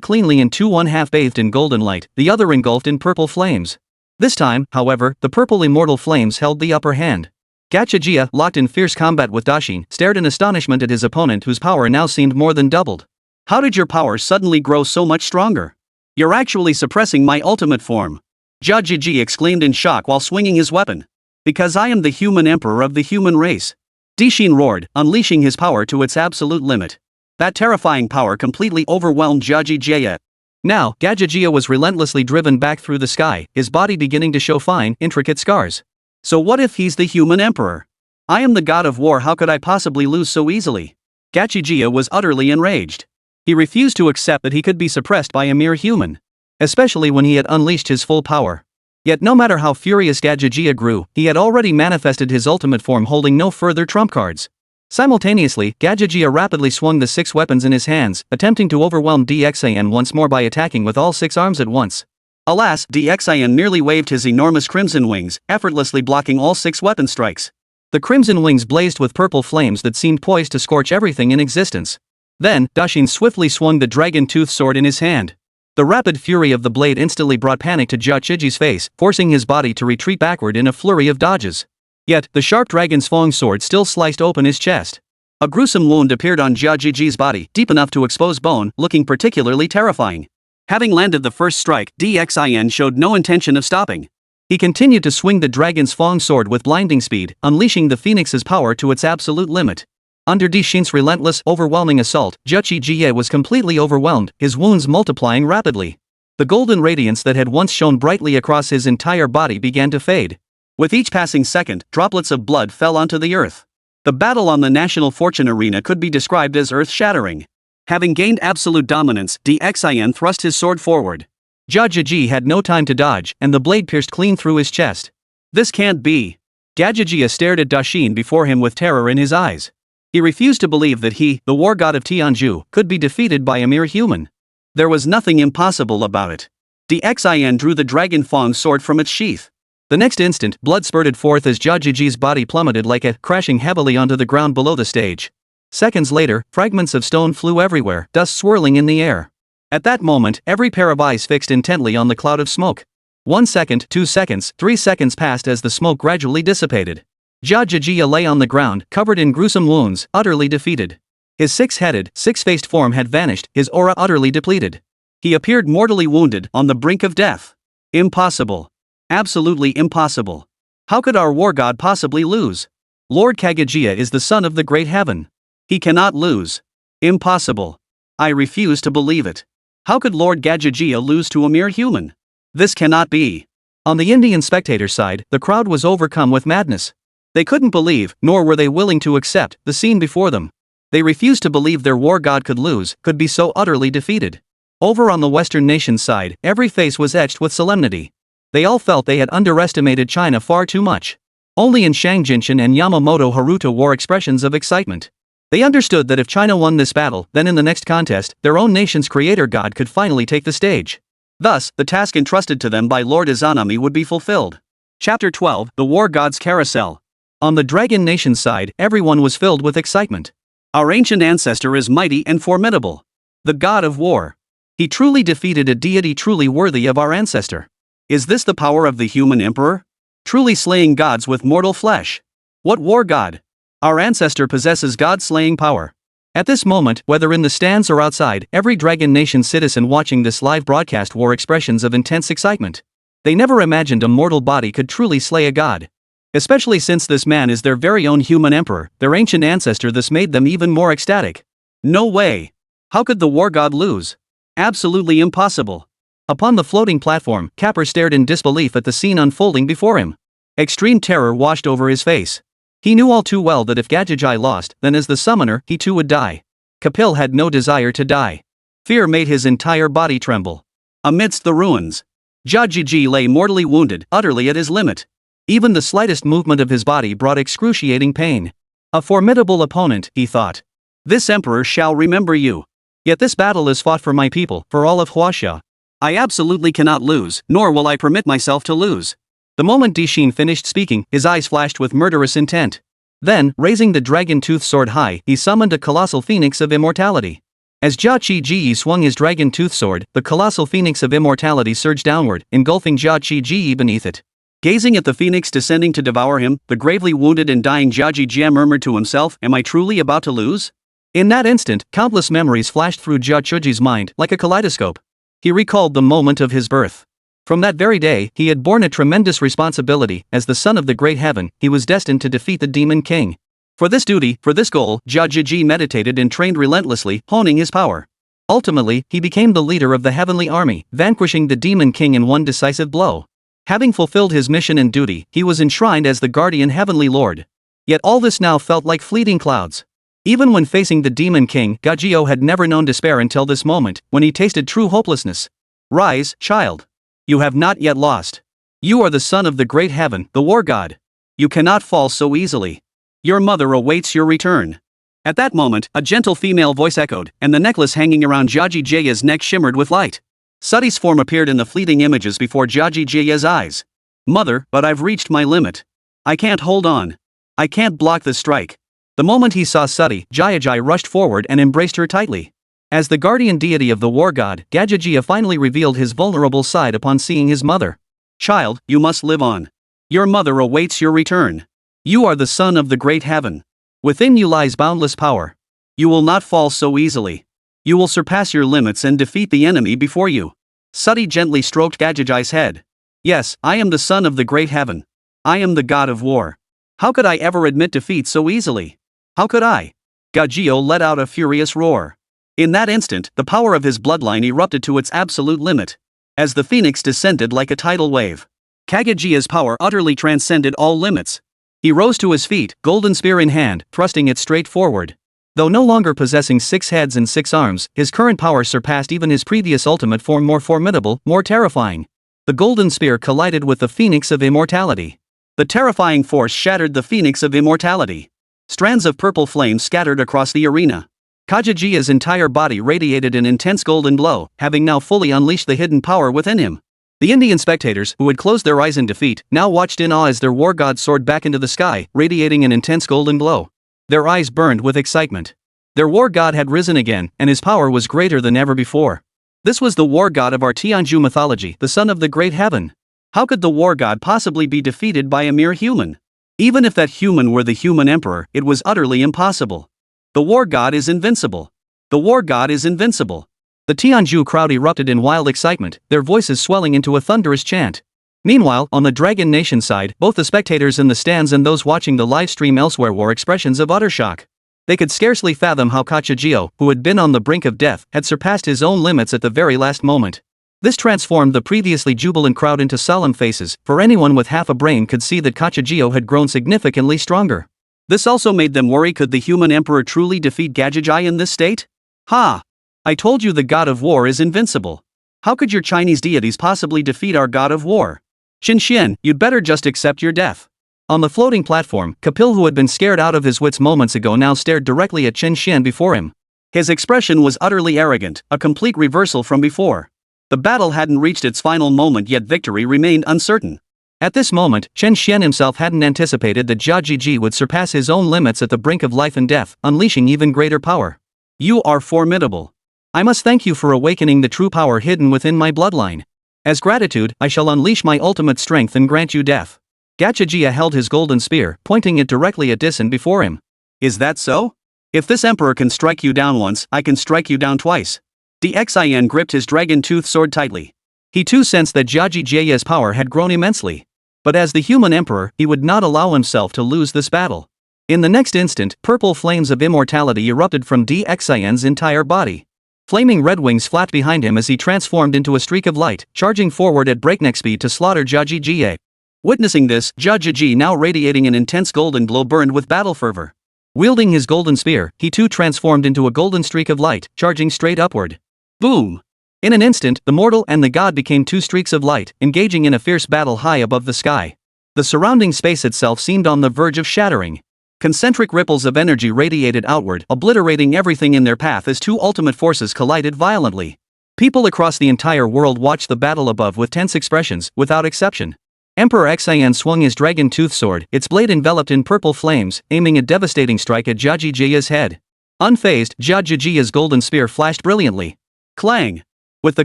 cleanly in two, one half bathed in golden light, the other engulfed in purple flames. This time, however, the purple immortal flames held the upper hand. Jia, locked in fierce combat with Dixin, stared in astonishment at his opponent whose power now seemed more than doubled. How did your power suddenly grow so much stronger? You're actually suppressing my ultimate form. Jia exclaimed in shock while swinging his weapon. Because I am the human emperor of the human race. Dixin roared, unleashing his power to its absolute limit. That terrifying power completely overwhelmed Jia. Now, Jia was relentlessly driven back through the sky, his body beginning to show fine, intricate scars. So what if he's the human emperor? I am the god of war, how could I possibly lose so easily? Jia was utterly enraged. He refused to accept that he could be suppressed by a mere human. Especially when he had unleashed his full power. Yet no matter how furious Jia grew, he had already manifested his ultimate form holding no further trump cards. Simultaneously, Jia rapidly swung the 6 weapons in his hands, attempting to overwhelm Dixin once more by attacking with all 6 arms at once. Alas, Dixin merely waved his enormous crimson wings, effortlessly blocking all 6 weapon strikes. The crimson wings blazed with purple flames that seemed poised to scorch everything in existence. Then, Dixin swiftly swung the dragon-toothed sword in his hand. The rapid fury of the blade instantly brought panic to Jia's face, forcing his body to retreat backward in a flurry of dodges. Yet, the sharp dragon's fang sword still sliced open his chest. A gruesome wound appeared on Jia's body, deep enough to expose bone, looking particularly terrifying. Having landed the first strike, Dixin showed no intention of stopping. He continued to swing the dragon's fang sword with blinding speed, unleashing the phoenix's power to its absolute limit. Under Dixin's relentless, overwhelming assault, Jia was completely overwhelmed, his wounds multiplying rapidly. The golden radiance that had once shone brightly across his entire body began to fade. With each passing second, droplets of blood fell onto the earth. The battle on the National Fortune Arena could be described as earth-shattering. Having gained absolute dominance, Dixin thrust his sword forward. Jia had no time to dodge, and the blade pierced clean through his chest. This can't be. Jia stared at Dixin before him with terror in his eyes. He refused to believe that he, the war god of Tianzhu, could be defeated by a mere human. There was nothing impossible about it. Dixin drew the dragon fang sword from its sheath. The next instant, blood spurted forth as Jia's body plummeted like a, crashing heavily onto the ground below the stage. Seconds later, fragments of stone flew everywhere, dust swirling in the air. At that moment, every pair of eyes fixed intently on the cloud of smoke. 1 second, 2 seconds, 3 seconds passed as the smoke gradually dissipated. Jia lay on the ground, covered in gruesome wounds, utterly defeated. His 6-headed, 6-faced form had vanished, his aura utterly depleted. He appeared mortally wounded, on the brink of death. Impossible. Absolutely impossible. How could our war god possibly lose? Lord Kagajia is the son of the great heaven. He cannot lose. Impossible. I refuse to believe it. How could Lord Kagajia lose to a mere human? This cannot be. On the Indian spectator side, the crowd was overcome with madness. They couldn't believe, nor were they willing to accept, the scene before them. They refused to believe their war god could lose, could be so utterly defeated. Over on the Western nation's side, every face was etched with solemnity. They all felt they had underestimated China far too much. Only in Shangjinshan and Yamamoto Haruto wore expressions of excitement. They understood that if China won this battle, then in the next contest, their own nation's creator god could finally take the stage. Thus, the task entrusted to them by Lord Izanami would be fulfilled. Chapter 12, The War God's Carousel. On the Dragon Nation's side, everyone was filled with excitement. Our ancient ancestor is mighty and formidable. The god of war. He truly defeated a deity truly worthy of our ancestor. Is this the power of the human emperor? Truly slaying gods with mortal flesh. What war god? Our ancestor possesses god-slaying power. At this moment, whether in the stands or outside, every Dragon Nation citizen watching this live broadcast wore expressions of intense excitement. They never imagined a mortal body could truly slay a god. Especially since this man is their very own human emperor, their ancient ancestor. This made them even more ecstatic. No way. How could the war god lose? Absolutely impossible. Upon the floating platform, Capper stared in disbelief at the scene unfolding before him. Extreme terror washed over his face. He knew all too well that if Gajajai lost, then as the summoner, he too would die. Kapil had no desire to die. Fear made his entire body tremble. Amidst the ruins, Jia Jiji lay mortally wounded, utterly at his limit. Even the slightest movement of his body brought excruciating pain. A formidable opponent, he thought. This emperor shall remember you. Yet this battle is fought for my people, for all of Huaxia. I absolutely cannot lose, nor will I permit myself to lose. The moment Dixin finished speaking, his eyes flashed with murderous intent. Then, raising the dragon-tooth sword high, he summoned a colossal phoenix of immortality. As Jia Qi swung his dragon-tooth sword, the colossal phoenix of immortality surged downward, engulfing Jia Qi beneath it. Gazing at the phoenix descending to devour him, the gravely wounded and dying Jia Qi murmured to himself, "Am I truly about to lose?" In that instant, countless memories flashed through Jia Qi's mind like a kaleidoscope. He recalled the moment of his birth. From that very day, he had borne a tremendous responsibility. As the son of the great heaven, he was destined to defeat the demon king. For this duty, for this goal, Jia Jiji meditated and trained relentlessly, honing his power. Ultimately, he became the leader of the heavenly army, vanquishing the demon king in one decisive blow. Having fulfilled his mission and duty, he was enshrined as the guardian heavenly lord. Yet all this now felt like fleeting clouds. Even when facing the demon king, Gajio had never known despair until this moment, when he tasted true hopelessness. Rise, child. You have not yet lost. You are the son of the great heaven, the war god. You cannot fall so easily. Your mother awaits your return. At that moment, a gentle female voice echoed, and the necklace hanging around Jiaji Jia's neck shimmered with light. Suti's form appeared in the fleeting images before Jiaji Jia's eyes. Mother, but I've reached my limit. I can't hold on. I can't block the strike. The moment he saw Suti, Jiajia rushed forward and embraced her tightly. As the guardian deity of the war god, Gajajia finally revealed his vulnerable side upon seeing his mother. Child, you must live on. Your mother awaits your return. You are the son of the great heaven. Within you lies boundless power. You will not fall so easily. You will surpass your limits and defeat the enemy before you. Suti gently stroked Gajaji's head. Yes, I am the son of the great heaven. I am the god of war. How could I ever admit defeat so easily? How could I? Gajio let out a furious roar. In that instant, the power of his bloodline erupted to its absolute limit. As the phoenix descended like a tidal wave, Kagajia's power utterly transcended all limits. He rose to his feet, golden spear in hand, thrusting it straight forward. Though no longer possessing 6 heads and 6 arms, his current power surpassed even his previous ultimate form, more formidable, more terrifying. The golden spear collided with the phoenix of immortality. The terrifying force shattered the phoenix of immortality. Strands of purple flame scattered across the arena. Kajajia's entire body radiated an intense golden glow, having now fully unleashed the hidden power within him. The Indian spectators, who had closed their eyes in defeat, now watched in awe as their war god soared back into the sky, radiating an intense golden glow. Their eyes burned with excitement. Their war god had risen again, and his power was greater than ever before. This was the war god of our Tianzhu mythology, the son of the great heaven. How could the war god possibly be defeated by a mere human? Even if that human were the human emperor, it was utterly impossible. The war god is invincible. The war god is invincible. The Tianzhu crowd erupted in wild excitement, their voices swelling into a thunderous chant. Meanwhile, on the Dragon Nation side, both the spectators in the stands and those watching the live stream elsewhere wore expressions of utter shock. They could scarcely fathom how Kachijio, who had been on the brink of death, had surpassed his own limits at the very last moment. This transformed the previously jubilant crowd into solemn faces, for anyone with half a brain could see that Kachijio had grown significantly stronger. This also made them worry, could the human emperor truly defeat Gajajai in this state? Ha! I told you the god of war is invincible. How could your Chinese deities possibly defeat our god of war? Chen Xuan, you'd better just accept your death. On the floating platform, Kapil, who had been scared out of his wits moments ago, now stared directly at Chen Xuan before him. His expression was utterly arrogant, a complete reversal from before. The battle hadn't reached its final moment, yet victory remained uncertain. At this moment, Chen Xuan himself hadn't anticipated that Jia Jiji would surpass his own limits at the brink of life and death, unleashing even greater power. You are formidable. I must thank you for awakening the true power hidden within my bloodline. As gratitude, I shall unleash my ultimate strength and grant you death. Gachajia held his golden spear, pointing it directly at Disan before him. Is that so? If this emperor can strike you down once, I can strike you down twice. Dixin gripped his dragon-tooth sword tightly. He too sensed that Jiaji Jia's power had grown immensely. But as the human emperor, he would not allow himself to lose this battle. In the next instant, purple flames of immortality erupted from Dixin's entire body. Flaming red wings flapped behind him as he transformed into a streak of light, charging forward at breakneck speed to slaughter Jiaji Jie. Witnessing this, Jiaji, now radiating an intense golden glow, burned with battle fervor. Wielding his golden spear, he too transformed into a golden streak of light, charging straight upward. Boom! In an instant, the mortal and the god became two streaks of light, engaging in a fierce battle high above the sky. The surrounding space itself seemed on the verge of shattering. Concentric ripples of energy radiated outward, obliterating everything in their path as two ultimate forces collided violently. People across the entire world watched the battle above with tense expressions, without exception. Emperor Xian swung his dragon-toothed sword, its blade enveloped in purple flames, aiming a devastating strike at Jia Jia's head. Unfazed, Jia Jia's golden spear flashed brilliantly. Clang! With the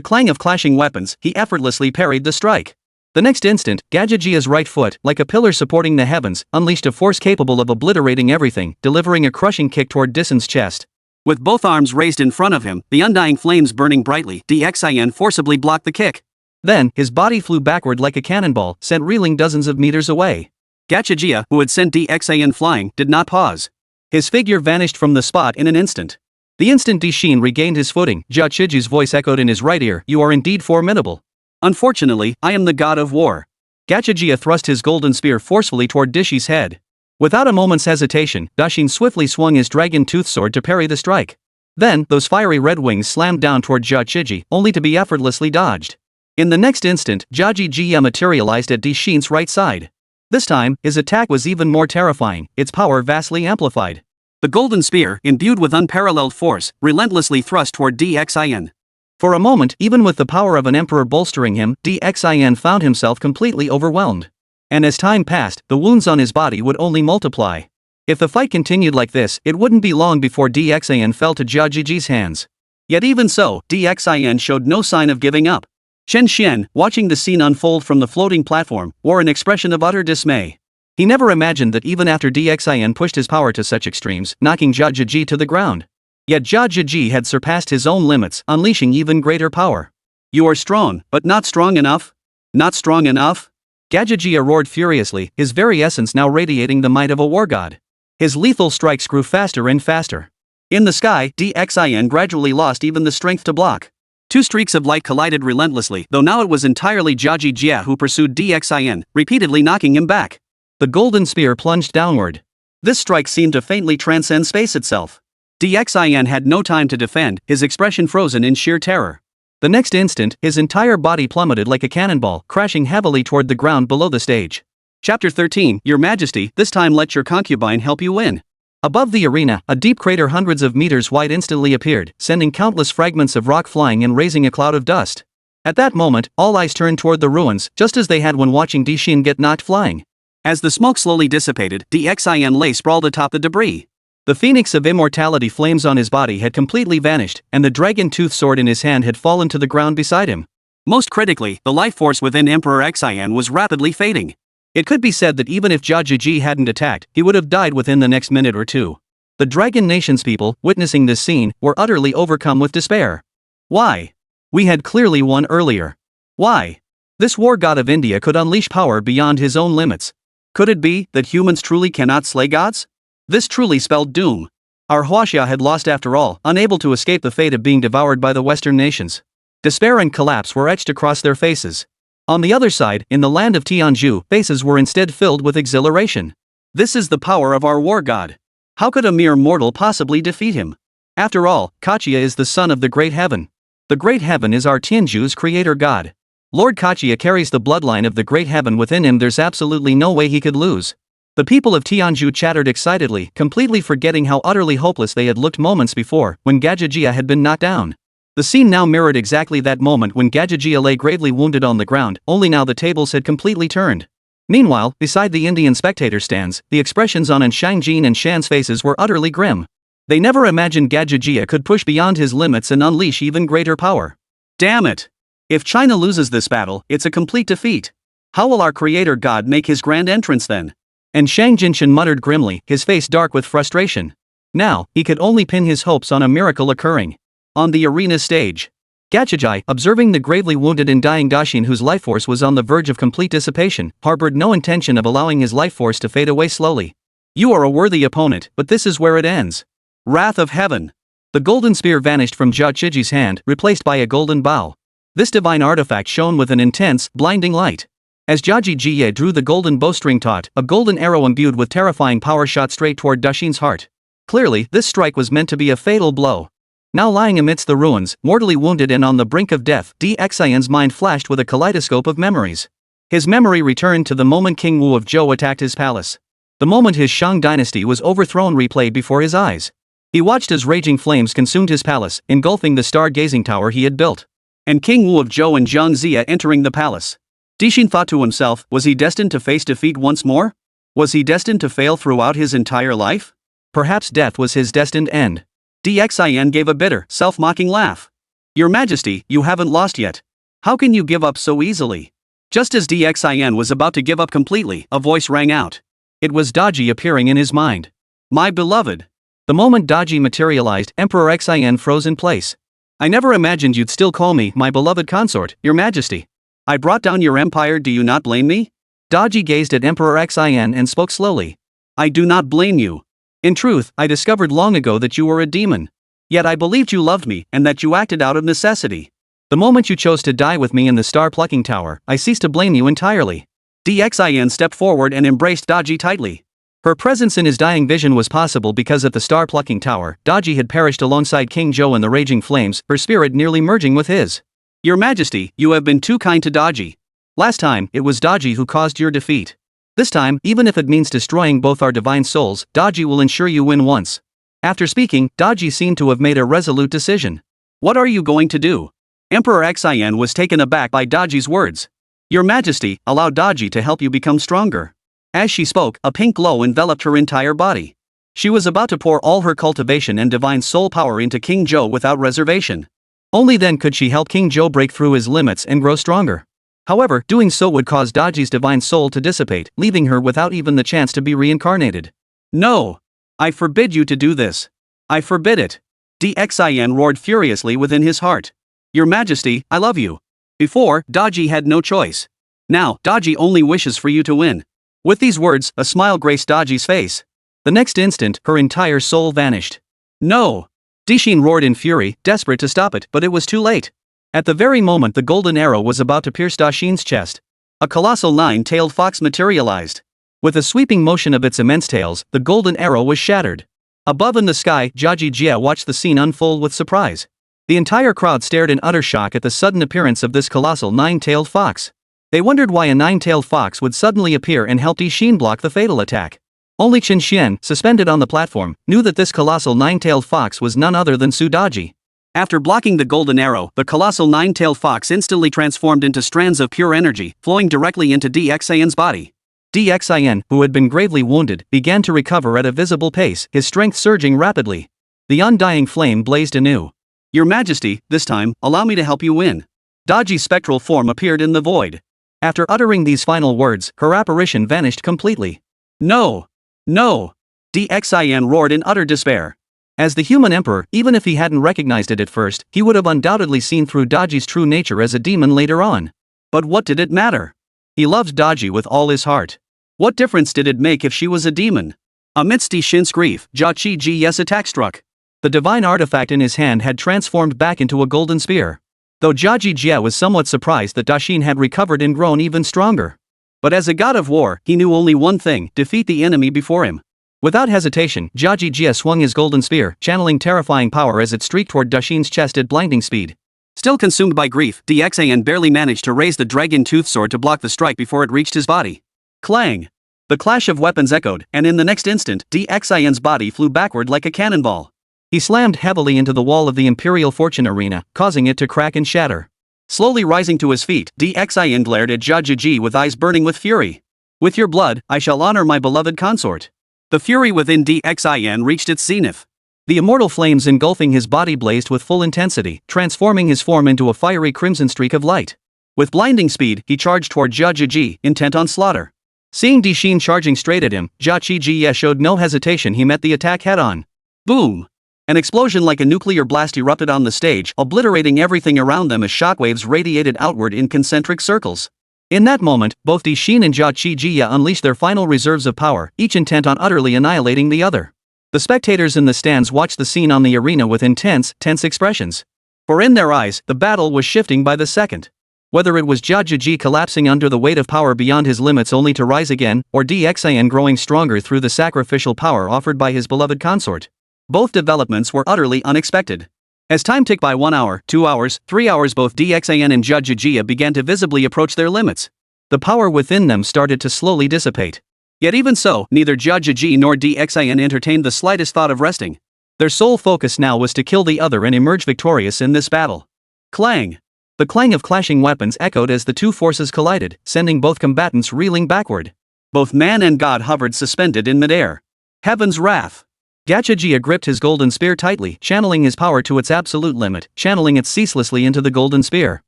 clang of clashing weapons, he effortlessly parried the strike. The next instant, Jia Jia's right foot, like a pillar supporting the heavens, unleashed a force capable of obliterating everything, delivering a crushing kick toward Dissen's chest. With both arms raised in front of him, the undying flames burning brightly, Xian forcibly blocked the kick. Then, his body flew backward like a cannonball, sent reeling dozens of meters away. Jia Jia, who had sent Xian flying, did not pause. His figure vanished from the spot in an instant. The instant Dishin regained his footing, Jia Jia's voice echoed in his right ear, "You are indeed formidable. Unfortunately, I am the god of war." Jia Jia thrust his golden spear forcefully toward Dishi's head. Without a moment's hesitation, Dashin swiftly swung his dragon-toothed sword to parry the strike. Then, those fiery red wings slammed down toward Jia Jia, only to be effortlessly dodged. In the next instant, Jia Jia materialized at Dishin's right side. This time, his attack was even more terrifying, its power vastly amplified. The golden spear, imbued with unparalleled force, relentlessly thrust toward Xian. For a moment, even with the power of an emperor bolstering him, Xian found himself completely overwhelmed. And as time passed, the wounds on his body would only multiply. If the fight continued like this, it wouldn't be long before Xian fell to Jia Jia's hands. Yet even so, Xian showed no sign of giving up. Chen Xuan, watching the scene unfold from the floating platform, wore an expression of utter dismay. He never imagined that even after Xian pushed his power to such extremes, knocking Jia Jia to the ground. Yet Jia Jia had surpassed his own limits, unleashing even greater power. "You are strong, but not strong enough? Not strong enough?" Jia Jia roared furiously, his very essence now radiating the might of a war god. His lethal strikes grew faster and faster. In the sky, Xian gradually lost even the strength to block. Two streaks of light collided relentlessly, though now it was entirely Jia Jia who pursued Xian, repeatedly knocking him back. The golden spear plunged downward. This strike seemed to faintly transcend space itself. Xian had no time to defend, his expression frozen in sheer terror. The next instant, his entire body plummeted like a cannonball, crashing heavily toward the ground below the stage. Chapter 13, Your Majesty, this time let your concubine help you win. Above the arena, a deep crater hundreds of meters wide instantly appeared, sending countless fragments of rock flying and raising a cloud of dust. At that moment, all eyes turned toward the ruins, just as they had when watching Dishin get knocked flying. As the smoke slowly dissipated, Xian lay sprawled atop the debris. The phoenix of immortality flames on his body had completely vanished, and the dragon-toothed sword in his hand had fallen to the ground beside him. Most critically, the life force within Emperor Xian was rapidly fading. It could be said that even if Jia Jia hadn't attacked, he would have died within the next minute or two. The Dragon Nation's people, witnessing this scene, were utterly overcome with despair. Why? We had clearly won earlier. Why? This war god of India could unleash power beyond his own limits. Could it be that humans truly cannot slay gods? This truly spelled doom. Our Huaxia had lost after all, unable to escape the fate of being devoured by the Western nations. Despair and collapse were etched across their faces. On the other side, in the land of Tianzhu, faces were instead filled with exhilaration. This is the power of our war god. How could a mere mortal possibly defeat him? After all, Kachia is the son of the Great Heaven. The Great Heaven is our Tianzhu's creator god. Lord Kachia carries the bloodline of the Great Heaven within him. There's absolutely no way he could lose. The people of Tianzhu chattered excitedly, completely forgetting how utterly hopeless they had looked moments before, when Jia Jia had been knocked down. The scene now mirrored exactly that moment when Jia Jia lay gravely wounded on the ground, only now the tables had completely turned. Meanwhile, beside the Indian spectator stands, the expressions on Shang-Jin and Shan's faces were utterly grim. They never imagined Jia Jia could push beyond his limits and unleash even greater power. Damn it! If China loses this battle, it's a complete defeat. How will our creator god make his grand entrance then? And Shang Jinshan muttered grimly, his face dark with frustration. Now, he could only pin his hopes on a miracle occurring. On the arena stage, Gachijai, observing the gravely wounded and dying Dashin whose life force was on the verge of complete dissipation, harbored no intention of allowing his life force to fade away slowly. You are a worthy opponent, but this is where it ends. Wrath of Heaven. The golden spear vanished from Jia Jia's hand, replaced by a golden bow. This divine artifact shone with an intense, blinding light. As Jia Jia drew the golden bowstring taut, a golden arrow imbued with terrifying power shot straight toward Dashin's heart. Clearly, this strike was meant to be a fatal blow. Now lying amidst the ruins, mortally wounded and on the brink of death, Dxian's mind flashed with a kaleidoscope of memories. His memory returned to the moment King Wu of Zhou attacked his palace. The moment his Shang dynasty was overthrown replayed before his eyes. He watched as raging flames consumed his palace, engulfing the star-gazing tower he had built. And King Wu of Zhou and Zhang Zia entering the palace. Dixin thought to himself, was he destined to face defeat once more? Was he destined to fail throughout his entire life? Perhaps death was his destined end. Dxian gave a bitter, self-mocking laugh. Your Majesty, you haven't lost yet. How can you give up so easily? Just as Dxian was about to give up completely, a voice rang out. It was Daji appearing in his mind. My beloved. The moment Daji materialized, Emperor Xian froze in place. I never imagined you'd still call me my beloved consort, Your Majesty. I brought down your empire, do you not blame me? Daji gazed at Emperor Xian and spoke slowly. I do not blame you. In truth, I discovered long ago that you were a demon. Yet I believed you loved me and that you acted out of necessity. The moment you chose to die with me in the star-plucking tower, I ceased to blame you entirely. Dxian stepped forward and embraced Daji tightly. Her presence in his dying vision was possible because at the star-plucking tower, Daji had perished alongside King Zhou in the raging flames, her spirit nearly merging with his. Your Majesty, you have been too kind to Daji. Last time, it was Daji who caused your defeat. This time, even if it means destroying both our divine souls, Daji will ensure you win once. After speaking, Daji seemed to have made a resolute decision. What are you going to do? Emperor Xian was taken aback by Daji's words. Your Majesty, allow Daji to help you become stronger. As she spoke, a pink glow enveloped her entire body. She was about to pour all her cultivation and divine soul power into King Zhou without reservation. Only then could she help King Zhou break through his limits and grow stronger. However, doing so would cause Daji's divine soul to dissipate, leaving her without even the chance to be reincarnated. No! I forbid you to do this. I forbid it. Dxian roared furiously within his heart. Your Majesty, I love you. Before, Daji had no choice. Now, Daji only wishes for you to win. With these words, a smile graced Daji's face. The next instant, her entire soul vanished. No! Dixin roared in fury, desperate to stop it, but it was too late. At the very moment the golden arrow was about to pierce Daxin's chest, a colossal nine-tailed fox materialized. With a sweeping motion of its immense tails, the golden arrow was shattered. Above in the sky, Jiaji Jia watched the scene unfold with surprise. The entire crowd stared in utter shock at the sudden appearance of this colossal nine-tailed fox. They wondered why a nine-tailed fox would suddenly appear and help Dixin block the fatal attack. Only Chen Xuan, suspended on the platform, knew that this colossal nine-tailed fox was none other than Su Daji. After blocking the golden arrow, the colossal nine-tailed fox instantly transformed into strands of pure energy, flowing directly into Dxian's body. Dxian, who had been gravely wounded, began to recover at a visible pace, his strength surging rapidly. The undying flame blazed anew. Your Majesty, this time, allow me to help you win. Daji's spectral form appeared in the void. After uttering these final words, her apparition vanished completely. No! No! Dxian roared in utter despair. As the human emperor, even if he hadn't recognized it at first, he would have undoubtedly seen through Daji's true nature as a demon later on. But what did it matter? He loved Daji with all his heart. What difference did it make if she was a demon? Amidst Dixin's grief, Jiaqi Ji's attack struck. The divine artifact in his hand had transformed back into a golden spear. Though Jiaji Jia was somewhat surprised that Daxin had recovered and grown even stronger. But as a god of war, he knew only one thing: defeat the enemy before him. Without hesitation, Jiaji Jia swung his golden spear, channeling terrifying power as it streaked toward Daxin's chest at blinding speed. Still consumed by grief, Dxian barely managed to raise the dragon-toothed sword to block the strike before it reached his body. Clang! The clash of weapons echoed, and in the next instant, Dxian's body flew backward like a cannonball. He slammed heavily into the wall of the Imperial Fortune Arena, causing it to crack and shatter. Slowly rising to his feet, Dxian glared at Jiaji with eyes burning with fury. With your blood, I shall honor my beloved consort. The fury within Dxian reached its zenith. The immortal flames engulfing his body blazed with full intensity, transforming his form into a fiery crimson streak of light. With blinding speed, he charged toward Jiaji, intent on slaughter. Seeing Dixin charging straight at him, Jiaji showed no hesitation. He met the attack head-on. Boom! An explosion like a nuclear blast erupted on the stage, obliterating everything around them as shockwaves radiated outward in concentric circles. In that moment, both Dixin and Jiaji unleashed their final reserves of power, each intent on utterly annihilating the other. The spectators in the stands watched the scene on the arena with tense expressions. For in their eyes, the battle was shifting by the second. Whether it was Jiaji collapsing under the weight of power beyond his limits only to rise again, or Dxian growing stronger through the sacrificial power offered by his beloved consort. Both developments were utterly unexpected. As time ticked by 1 hour, 2 hours, 3 hours, both DXAN and Jia began to visibly approach their limits. The power within them started to slowly dissipate. Yet even so, neither Jia nor DXAN entertained the slightest thought of resting. Their sole focus now was to kill the other and emerge victorious in this battle. Clang! The clang of clashing weapons echoed as the two forces collided, sending both combatants reeling backward. Both man and god hovered suspended in midair. Heaven's wrath! Jia gripped his golden spear tightly, channeling his power to its absolute limit, channeling it ceaselessly into the golden spear.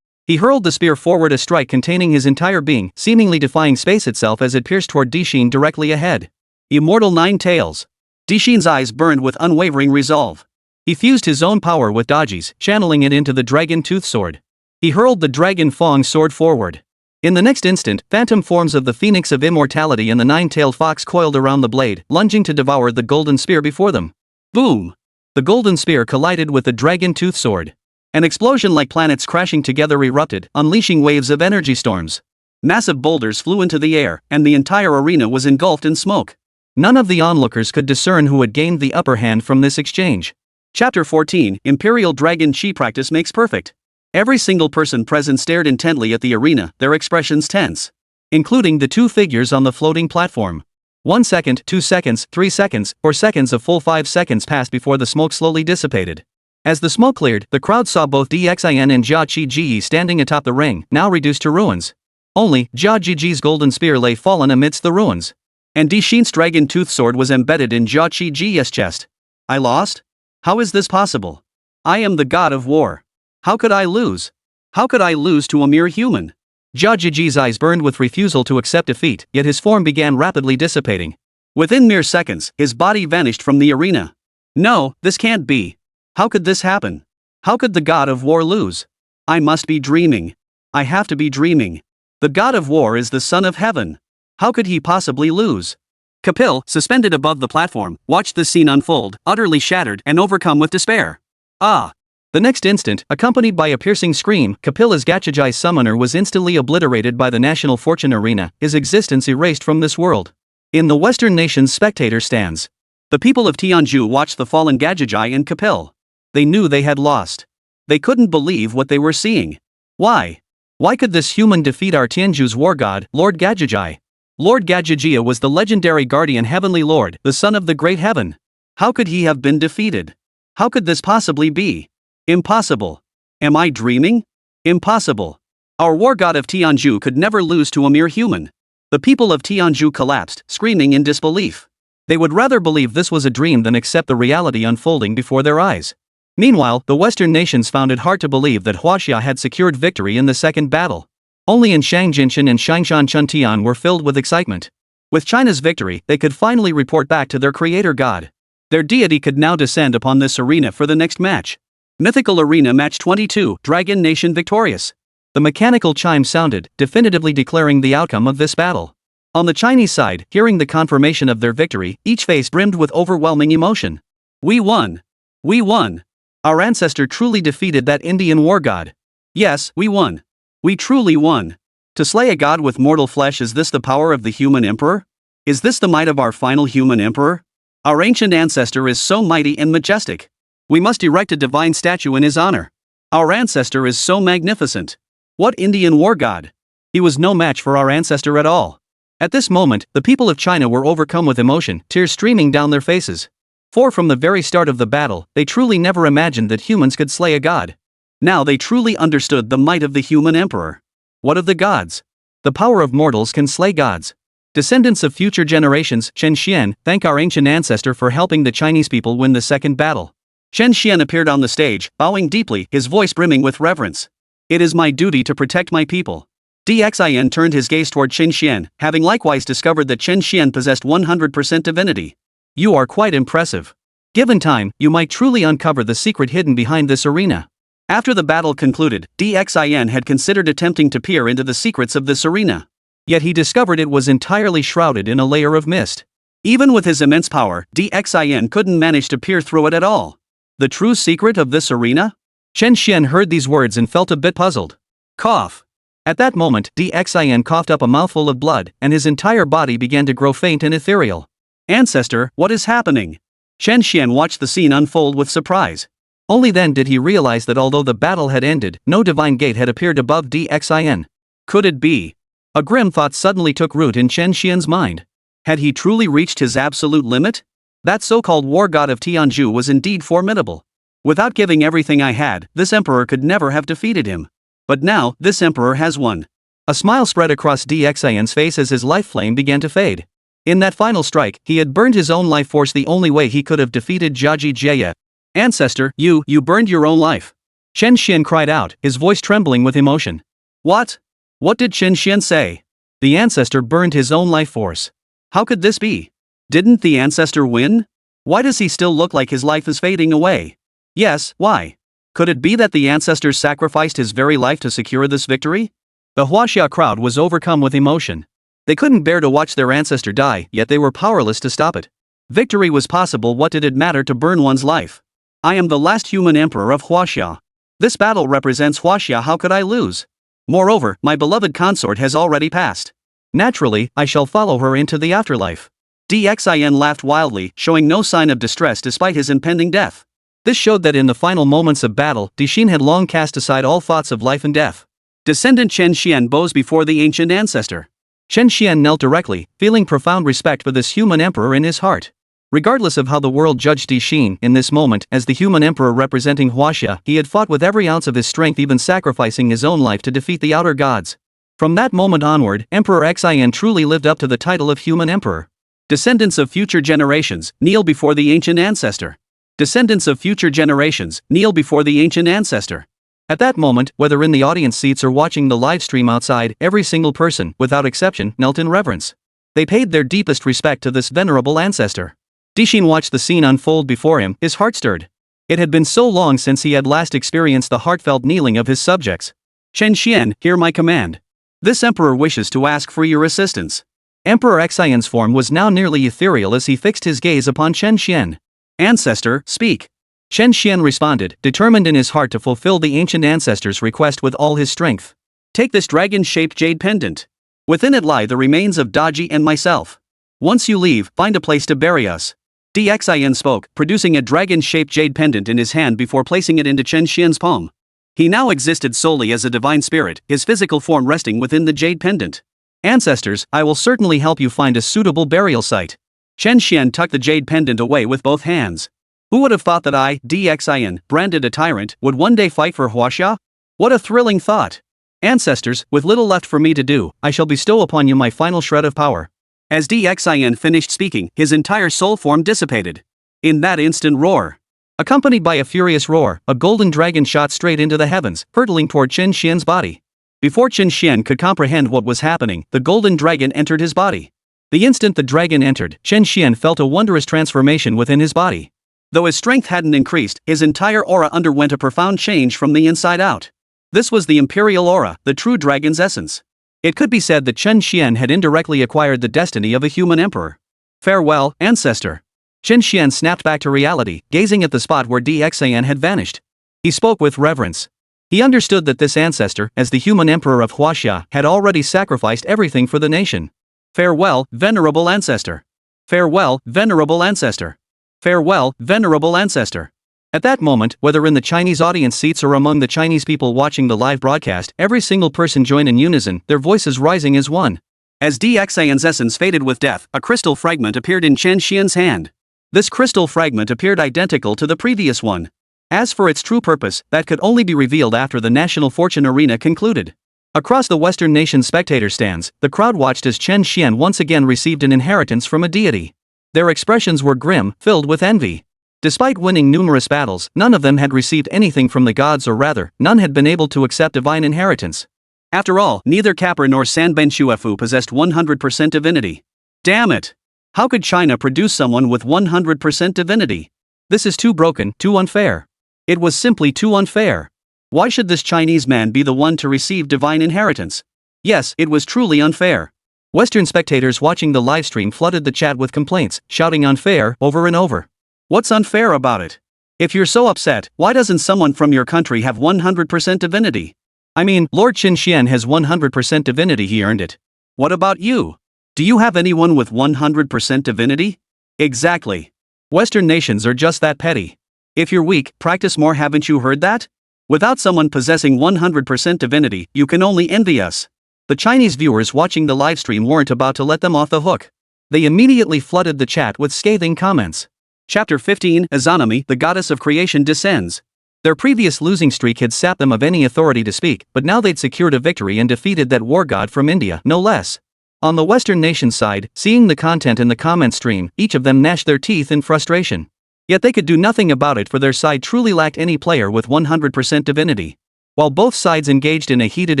He hurled the spear forward, a strike containing his entire being, seemingly defying space itself as it pierced toward Dixin directly ahead. Immortal Nine Tails! Dixin's eyes burned with unwavering resolve. He fused his own power with Daji's, channeling it into the dragon tooth sword. He hurled the dragon fang sword forward. In the next instant, phantom forms of the Phoenix of Immortality and the nine-tailed fox coiled around the blade, lunging to devour the golden spear before them. Boom! The golden spear collided with the dragon tooth sword. An explosion like planets crashing together erupted, unleashing waves of energy storms. Massive boulders flew into the air, and the entire arena was engulfed in smoke. None of the onlookers could discern who had gained the upper hand from this exchange. Chapter 14, Imperial Dragon Chi Practice Makes Perfect. Every single person present stared intently at the arena, their expressions tense. Including the two figures on the floating platform. 1 second, 2 seconds, 3 seconds, 4 seconds, a full 5 seconds passed before the smoke slowly dissipated. As the smoke cleared, the crowd saw both DXIN and Jia Qi standing atop the ring, now reduced to ruins. Only, Jia Qi's golden spear lay fallen amidst the ruins. And Dixin's dragon tooth sword was embedded in Jia Qi's chest. I lost? How is this possible? I am the god of war. How could I lose? How could I lose to a mere human? Jia Qi's eyes burned with refusal to accept defeat, yet his form began rapidly dissipating. Within mere seconds, his body vanished from the arena. No, this can't be. How could this happen? How could the god of war lose? I must be dreaming. I have to be dreaming. The god of war is the son of heaven. How could he possibly lose? Kapil, suspended above the platform, watched the scene unfold, utterly shattered and overcome with despair. Ah! The next instant, accompanied by a piercing scream, Kapil as Gachajai's summoner was instantly obliterated by the National Fortune Arena, his existence erased from this world. In the Western nation's spectator stands. The people of Tianzhu watched the fallen Gachajai and Kapil. They knew they had lost. They couldn't believe what they were seeing. Why? Why could this human defeat our Tianzhu's war god, Lord Gachajai? Lord Gachajia was the legendary guardian heavenly lord, the son of the great heaven. How could he have been defeated? How could this possibly be? Impossible. Am I dreaming? Impossible. Our war god of Tianzhu could never lose to a mere human. The people of Tianzhu collapsed, screaming in disbelief. They would rather believe this was a dream than accept the reality unfolding before their eyes. Meanwhile, the Western nations found it hard to believe that Huaxia had secured victory in the second battle. Only in Shangjinshan and Xiangshan Chuntian were filled with excitement. With China's victory, they could finally report back to their creator god. Their deity could now descend upon this arena for the next match. Mythical Arena Match 22, Dragon Nation victorious. The mechanical chime sounded, definitively declaring the outcome of this battle. On the Chinese side, hearing the confirmation of their victory, each face brimmed with overwhelming emotion. We won! We won! Our ancestor truly defeated that Indian war god. Yes, we won. We truly won. To slay a god with mortal flesh, is this the power of the human emperor? Is this the might of our final human emperor? Our ancient ancestor is so mighty and majestic. We must erect a divine statue in his honor. Our ancestor is so magnificent. What Indian war god? He was no match for our ancestor at all. At this moment, the people of China were overcome with emotion, tears streaming down their faces. For from the very start of the battle, they truly never imagined that humans could slay a god. Now they truly understood the might of the human emperor. What of the gods? The power of mortals can slay gods. Descendants of future generations, Chen Xuan, thank our ancient ancestor for helping the Chinese people win the second battle. Chen Xuan appeared on the stage, bowing deeply, his voice brimming with reverence. It is my duty to protect my people. DXIN turned his gaze toward Chen Xuan, having likewise discovered that Chen Xuan possessed 100% divinity. You are quite impressive. Given time, you might truly uncover the secret hidden behind this arena. After the battle concluded, DXIN had considered attempting to peer into the secrets of this arena. Yet he discovered it was entirely shrouded in a layer of mist. Even with his immense power, DXIN couldn't manage to peer through it at all. The true secret of this arena? Chen Xuan heard these words and felt a bit puzzled. Cough. At that moment, DXIN coughed up a mouthful of blood, and his entire body began to grow faint and ethereal. Ancestor, what is happening? Chen Xuan watched the scene unfold with surprise. Only then did he realize that although the battle had ended, no divine gate had appeared above Dixin. Could it be? A grim thought suddenly took root in Chen Xian's mind. Had he truly reached his absolute limit? That so-called war god of Tianzhu was indeed formidable. Without giving everything I had, this emperor could never have defeated him. But now, this emperor has won. A smile spread across Dixin's face as his life flame began to fade. In that final strike, he had burned his own life force the only way he could have defeated Jiaji Jie. Ancestor, you burned your own life. Chen Xian cried out, his voice trembling with emotion. What? What did Chen Xian say? The ancestor burned his own life force. How could this be? Didn't the ancestor win? Why does he still look like his life is fading away? Yes, why? Could it be that the ancestor sacrificed his very life to secure this victory? The Huaxia crowd was overcome with emotion. They couldn't bear to watch their ancestor die, yet they were powerless to stop it. Victory was possible, what did it matter to burn one's life? I am the last human emperor of Huaxia. This battle represents Huaxia, how could I lose? Moreover, my beloved consort has already passed. Naturally, I shall follow her into the afterlife. Dixin laughed wildly, showing no sign of distress despite his impending death. This showed that in the final moments of battle, Dixin had long cast aside all thoughts of life and death. Descendant Chen Xian bows before the ancient ancestor. Chen Xian knelt directly, feeling profound respect for this human emperor in his heart. Regardless of how the world judged Dixin in this moment as the human emperor representing Huaxia, he had fought with every ounce of his strength, even sacrificing his own life to defeat the outer gods. From that moment onward, Emperor Xin truly lived up to the title of human emperor. Descendants of future generations, kneel before the ancient ancestor. Descendants of future generations, kneel before the ancient ancestor. At that moment, whether in the audience seats or watching the live stream outside, every single person, without exception, knelt in reverence. They paid their deepest respect to this venerable ancestor. Dixin watched the scene unfold before him, his heart stirred. It had been so long since he had last experienced the heartfelt kneeling of his subjects. Chen Xian, hear my command. This emperor wishes to ask for your assistance. Emperor Xin's form was now nearly ethereal as he fixed his gaze upon Chen Xian. Ancestor, speak. Chen Xian responded, determined in his heart to fulfill the ancient ancestor's request with all his strength. Take this dragon-shaped jade pendant. Within it lie the remains of Daji and myself. Once you leave, find a place to bury us. Dixin spoke, producing a dragon-shaped jade pendant in his hand before placing it into Chen Xian's palm. He now existed solely as a divine spirit, his physical form resting within the jade pendant. Ancestors, I will certainly help you find a suitable burial site. Chen Xian tucked the jade pendant away with both hands. Who would have thought that I, Dixin, branded a tyrant, would one day fight for Huaxia? What a thrilling thought! Ancestors, with little left for me to do, I shall bestow upon you my final shred of power. As Dixin finished speaking, his entire soul form dissipated. In that instant, roar. Accompanied by a furious roar, a golden dragon shot straight into the heavens, hurtling toward Chen Xian's body. Before Chen Xian could comprehend what was happening, the golden dragon entered his body. The instant the dragon entered, Chen Xian felt a wondrous transformation within his body. Though his strength hadn't increased, his entire aura underwent a profound change from the inside out. This was the imperial aura, the true dragon's essence. It could be said that Chen Xian had indirectly acquired the destiny of a human emperor. Farewell, ancestor. Chen Xian snapped back to reality, gazing at the spot where Dixin had vanished. He spoke with reverence. He understood that this ancestor, as the human emperor of Huaxia, had already sacrificed everything for the nation. Farewell, venerable ancestor. Farewell, venerable ancestor. Farewell, venerable ancestor. At that moment, whether in the Chinese audience seats or among the Chinese people watching the live broadcast, every single person joined in unison, their voices rising as one. As Dixin's essence faded with death, a crystal fragment appeared in Chen Xian's hand. This crystal fragment appeared identical to the previous one. As for its true purpose, that could only be revealed after the National Fortune Arena concluded. Across the Western nation spectator stands, the crowd watched as Chen Xian once again received an inheritance from a deity. Their expressions were grim, filled with envy. Despite winning numerous battles, none of them had received anything from the gods, or rather, none had been able to accept divine inheritance. After all, neither Capra nor Sanben Shuefu possessed 100% divinity. Damn it! How could China produce someone with 100% divinity? This is too broken, too unfair. It was simply too unfair. Why should this Chinese man be the one to receive divine inheritance? Yes, it was truly unfair. Western spectators watching the livestream flooded the chat with complaints, shouting unfair over and over. What's unfair about it? If you're so upset, why doesn't someone from your country have 100% divinity? I mean, Lord Chen Xian has 100% divinity, he earned it. What about you? Do you have anyone with 100% divinity? Exactly. Western nations are just that petty. If you're weak, practice more, haven't you heard that? Without someone possessing 100% divinity, you can only envy us. The Chinese viewers watching the livestream weren't about to let them off the hook. They immediately flooded the chat with scathing comments. Chapter 15, Izanami, the goddess of creation, descends. Their previous losing streak had sapped them of any authority to speak, but now they'd secured a victory and defeated that war god from India, no less. On the Western nation side, seeing the content in the comment stream, each of them gnashed their teeth in frustration. Yet they could do nothing about it, for their side truly lacked any player with 100% divinity. While both sides engaged in a heated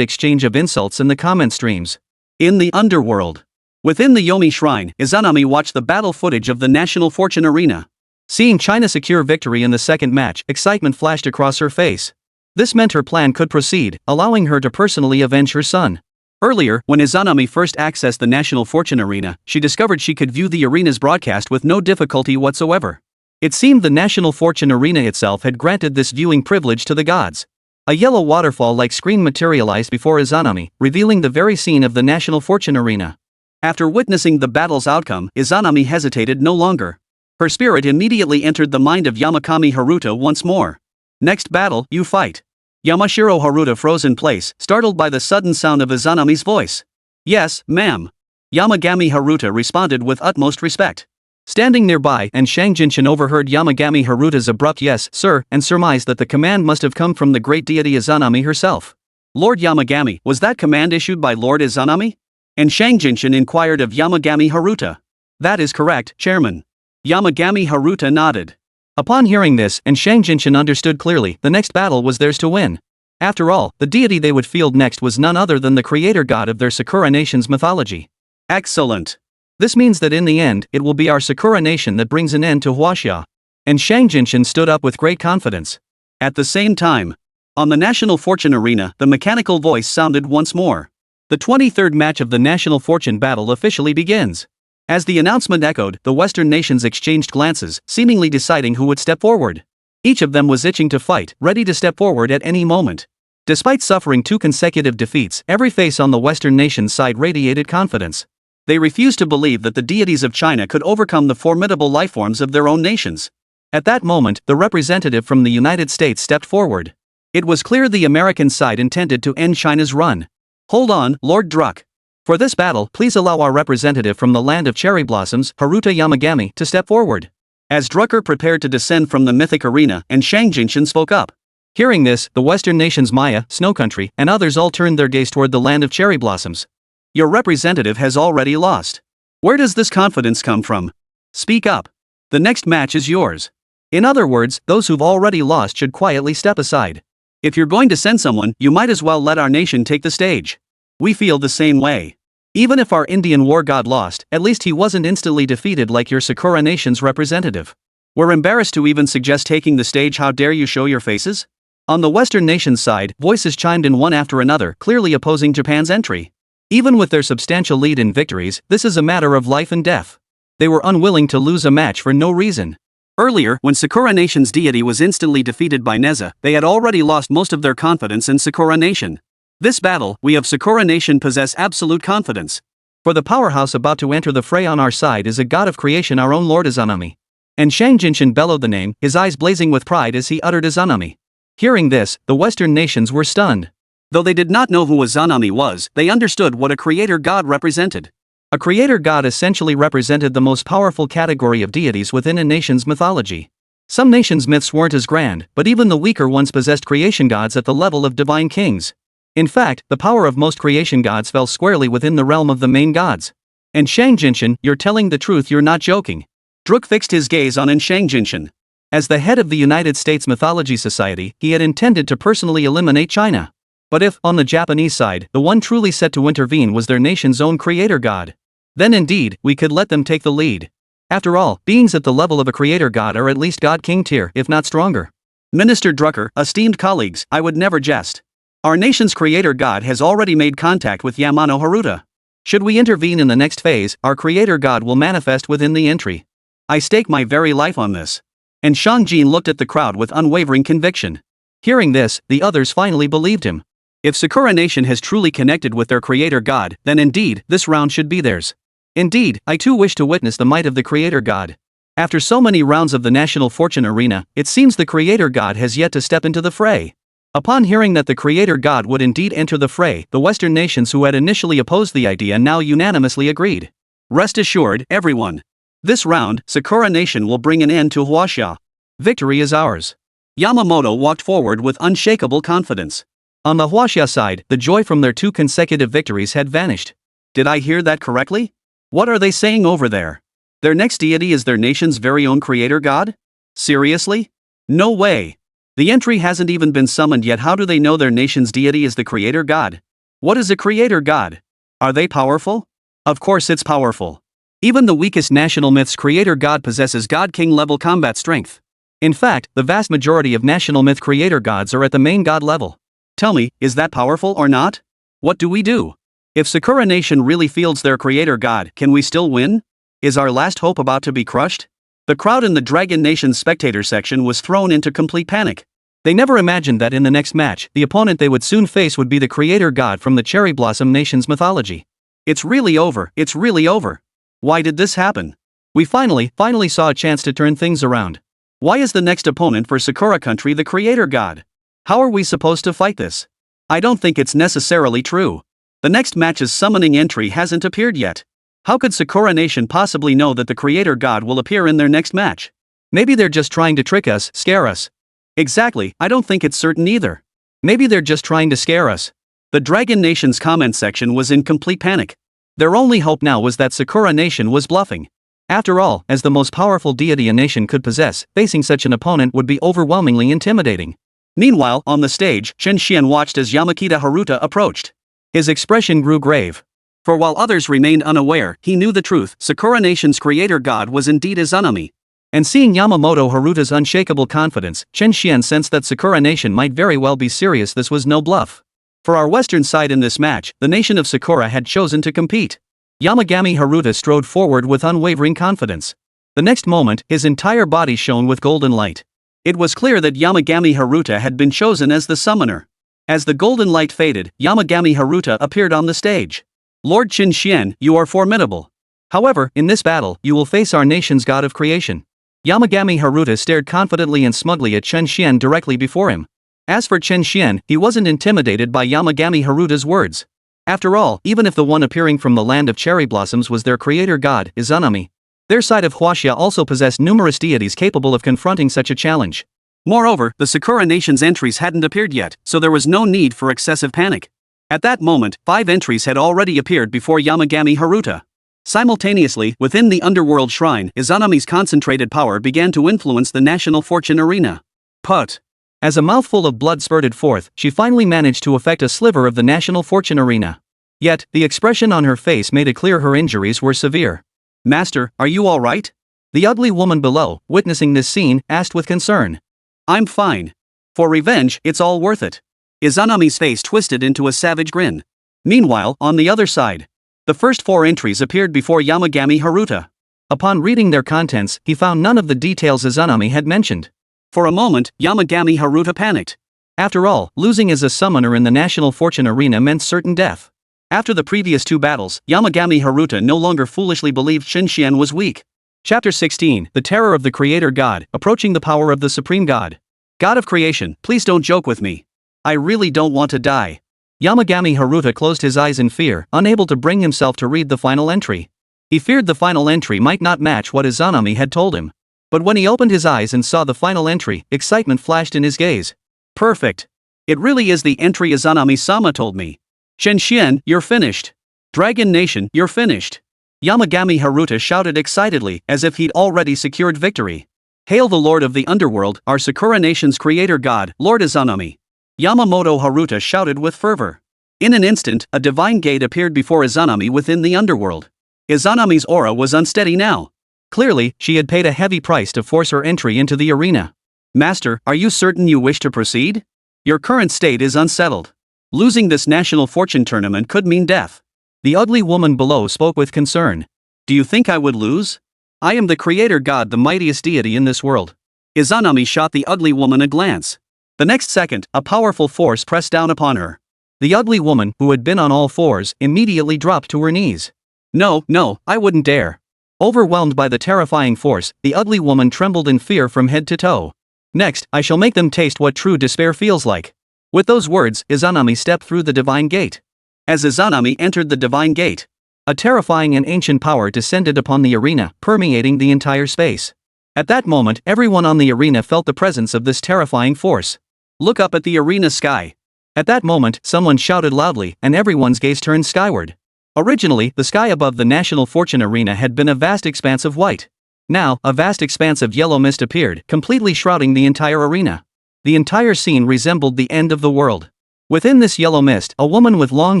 exchange of insults in the comment streams. In the underworld. Within the Yomi Shrine, Izanami watched the battle footage of the National Fortune Arena. Seeing China secure victory in the second match, excitement flashed across her face. This meant her plan could proceed, allowing her to personally avenge her son. Earlier, when Izanami first accessed the National Fortune Arena, she discovered she could view the arena's broadcast with no difficulty whatsoever. It seemed the National Fortune Arena itself had granted this viewing privilege to the gods. A yellow waterfall-like screen materialized before Izanami, revealing the very scene of the National Fortune Arena. After witnessing the battle's outcome, Izanami hesitated no longer. Her spirit immediately entered the mind of Yamakami Haruta once more. Next battle, you fight. Yamashiro Haruta froze in place, startled by the sudden sound of Izanami's voice. Yes, ma'am. Yamagami Haruta responded with utmost respect. Standing nearby, and Shang Jinshin overheard Yamagami Haruta's abrupt yes, sir, and surmised that the command must have come from the great deity Izanami herself. Lord Yamagami, was that command issued by Lord Izanami? And Shang Jinshin inquired of Yamagami Haruta. That is correct, Chairman. Yamagami Haruta nodded. Upon hearing this, and Shang Jinshin understood clearly, the next battle was theirs to win. After all, the deity they would field next was none other than the creator god of their Sakura Nation's mythology. Excellent. This means that in the end, it will be our Sakura Nation that brings an end to Huaxia. And Shang Jinshin stood up with great confidence. At the same time, on the National Fortune Arena, the mechanical voice sounded once more. The 23rd match of the National Fortune battle officially begins. As the announcement echoed, the Western nations exchanged glances, seemingly deciding who would step forward. Each of them was itching to fight, ready to step forward at any moment. Despite suffering 2 consecutive defeats, every face on the Western nation's side radiated confidence. They refused to believe that the deities of China could overcome the formidable lifeforms of their own nations. At that moment, the representative from the United States stepped forward. It was clear the American side intended to end China's run. Hold on, Lord Druck. For this battle, please allow our representative from the land of cherry blossoms, Haruta Yamagami, to step forward. As Drucker prepared to descend from the mythic arena, and Shang Jinshin spoke up. Hearing this, the Western nations Maya, Snow Country, and others all turned their gaze toward the land of cherry blossoms. Your representative has already lost. Where does this confidence come from? Speak up. The next match is yours. In other words, those who've already lost should quietly step aside. If you're going to send someone, you might as well let our nation take the stage. We feel the same way. Even if our Indian war god lost, at least he wasn't instantly defeated like your Sakura Nation's representative. We're embarrassed to even suggest taking the stage. How dare you show your faces? On the Western nation's side, voices chimed in one after another, clearly opposing Japan's entry. Even with their substantial lead in victories, this is a matter of life and death. They were unwilling to lose a match for no reason. Earlier, when Sakura Nation's deity was instantly defeated by Nezha, they had already lost most of their confidence in Sakura Nation. This battle, we of Sakura Nation possess absolute confidence. For the powerhouse about to enter the fray on our side is a god of creation, our own Lord Izanami. And Shang Jinshin bellowed the name, his eyes blazing with pride as he uttered Izanami. Hearing this, the Western nations were stunned. Though they did not know who Izanami was, they understood what a creator god represented. A creator god essentially represented the most powerful category of deities within a nation's mythology. Some nations' myths weren't as grand, but even the weaker ones possessed creation gods at the level of divine kings. In fact, the power of most creation gods fell squarely within the realm of the main gods. And Shang Jinshin, you're telling the truth, you're not joking. Druck fixed his gaze on Shang Jinshin. As the head of the United States Mythology Society, he had intended to personally eliminate China. But if, on the Japanese side, the one truly set to intervene was their nation's own creator god, then indeed, we could let them take the lead. After all, beings at the level of a creator god are at least god-king tier, if not stronger. Minister Drucker, esteemed colleagues, I would never jest. Our nation's creator god has already made contact with Yamano Haruta. Should we intervene in the next phase, our creator god will manifest within the entry. I stake my very life on this. And Shang Jin looked at the crowd with unwavering conviction. Hearing this, the others finally believed him. If Sakura Nation has truly connected with their creator god, then indeed, this round should be theirs. Indeed, I too wish to witness the might of the creator god. After so many rounds of the National Fortune Arena, it seems the Creator God has yet to step into the fray. Upon hearing that the Creator God would indeed enter the fray, the Western nations who had initially opposed the idea now unanimously agreed. Rest assured, everyone. This round, Sakura Nation will bring an end to Huaxia. Victory is ours. Yamamoto walked forward with unshakable confidence. On the Huaxia side, the joy from their 2 consecutive victories had vanished. Did I hear that correctly? What are they saying over there? Their next deity is their nation's very own creator god? Seriously? No way. The entry hasn't even been summoned yet. How do they know their nation's deity is the creator god? What is a creator god? Are they powerful? Of course it's powerful. Even the weakest national myth's creator god possesses god-king level combat strength. In fact, the vast majority of national myth creator gods are at the main god level. Tell me, is that powerful or not? What do we do? If Sakura Nation really fields their creator god, can we still win? Is our last hope about to be crushed? The crowd in the Dragon Nation's spectator section was thrown into complete panic. They never imagined that in the next match, the opponent they would soon face would be the creator god from the Cherry Blossom Nation's mythology. It's really over, it's really over. Why did this happen? We finally saw a chance to turn things around. Why is the next opponent for Sakura Country the creator god? How are we supposed to fight this? I don't think it's necessarily true. The next match's summoning entry hasn't appeared yet. How could Sakura Nation possibly know that the creator god will appear in their next match? Maybe they're just trying to trick us, scare us. Exactly, I don't think it's certain either. Maybe they're just trying to scare us. The Dragon Nation's comment section was in complete panic. Their only hope now was that Sakura Nation was bluffing. After all, as the most powerful deity a nation could possess, facing such an opponent would be overwhelmingly intimidating. Meanwhile, on the stage, Chen Xuan watched as Yamakita Haruta approached. His expression grew grave. For while others remained unaware, he knew the truth. Sakura Nation's creator god was indeed Izanami. And seeing Yamamoto Haruta's unshakable confidence, Chen Xuan sensed that Sakura Nation might very well be serious. This was no bluff. For our western side in this match, the nation of Sakura had chosen to compete. Yamagami Haruta strode forward with unwavering confidence. The next moment, his entire body shone with golden light. It was clear that Yamagami Haruta had been chosen as the summoner. As the golden light faded, Yamagami Haruta appeared on the stage. Lord Chen Xuan, you are formidable. However, in this battle, you will face our nation's god of creation. Yamagami Haruta stared confidently and smugly at Chen Xuan directly before him. As for Chen Xuan, he wasn't intimidated by Yamagami Haruta's words. After all, even if the one appearing from the land of cherry blossoms was their creator god, Izanami, their side of Huaxia also possessed numerous deities capable of confronting such a challenge. Moreover, the Sakura Nation's entries hadn't appeared yet, so there was no need for excessive panic. At that moment, 5 entries had already appeared before Yamagami Haruta. Simultaneously, within the underworld shrine, Izanami's concentrated power began to influence the National Fortune Arena. Put. As a mouthful of blood spurted forth, she finally managed to affect a sliver of the National Fortune Arena. Yet, the expression on her face made it clear her injuries were severe. Master, are you all right? The ugly woman below, witnessing this scene, asked with concern. I'm fine. For revenge, it's all worth it. Izanami's face twisted into a savage grin. Meanwhile, on the other side, the first 4 entries appeared before Yamagami Haruta. Upon reading their contents, he found none of the details Izanami had mentioned. For a moment, Yamagami Haruta panicked. After all, losing as a summoner in the National Fortune Arena meant certain death. After the previous 2 battles, Yamagami Haruta no longer foolishly believed Chen Xuan was weak. Chapter 16, The Terror of the Creator God, Approaching the Power of the Supreme God. God of Creation, please don't joke with me. I really don't want to die. Yamagami Haruta closed his eyes in fear, unable to bring himself to read the final entry. He feared the final entry might not match what Izanami had told him. But when he opened his eyes and saw the final entry, excitement flashed in his gaze. Perfect. It really is the entry Izanami-sama told me. Chen Xuan, you're finished. Dragon Nation, you're finished. Yamagami Haruta shouted excitedly, as if he'd already secured victory. Hail the Lord of the Underworld, our Sakura Nation's creator god, Lord Izanami. Yamamoto Haruta shouted with fervor. In an instant, a divine gate appeared before Izanami within the underworld. Izanami's aura was unsteady now. Clearly, she had paid a heavy price to force her entry into the arena. Master, are you certain you wish to proceed? Your current state is unsettled. Losing this national fortune tournament could mean death. The ugly woman below spoke with concern. Do you think I would lose? I am the creator god, the mightiest deity in this world. Izanami shot the ugly woman a glance. The next second, a powerful force pressed down upon her. The ugly woman, who had been on all fours, immediately dropped to her knees. No, I wouldn't dare. Overwhelmed by the terrifying force, the ugly woman trembled in fear from head to toe. Next, I shall make them taste what true despair feels like. With those words, Izanami stepped through the divine gate. As Izanami entered the divine gate, a terrifying and ancient power descended upon the arena, permeating the entire space. At that moment, everyone on the arena felt the presence of this terrifying force. Look up at the arena sky. At that moment, someone shouted loudly, and everyone's gaze turned skyward. Originally, the sky above the National Fortune Arena had been a vast expanse of white. Now, a vast expanse of yellow mist appeared, completely shrouding the entire arena. The entire scene resembled the end of the world. Within this yellow mist, a woman with long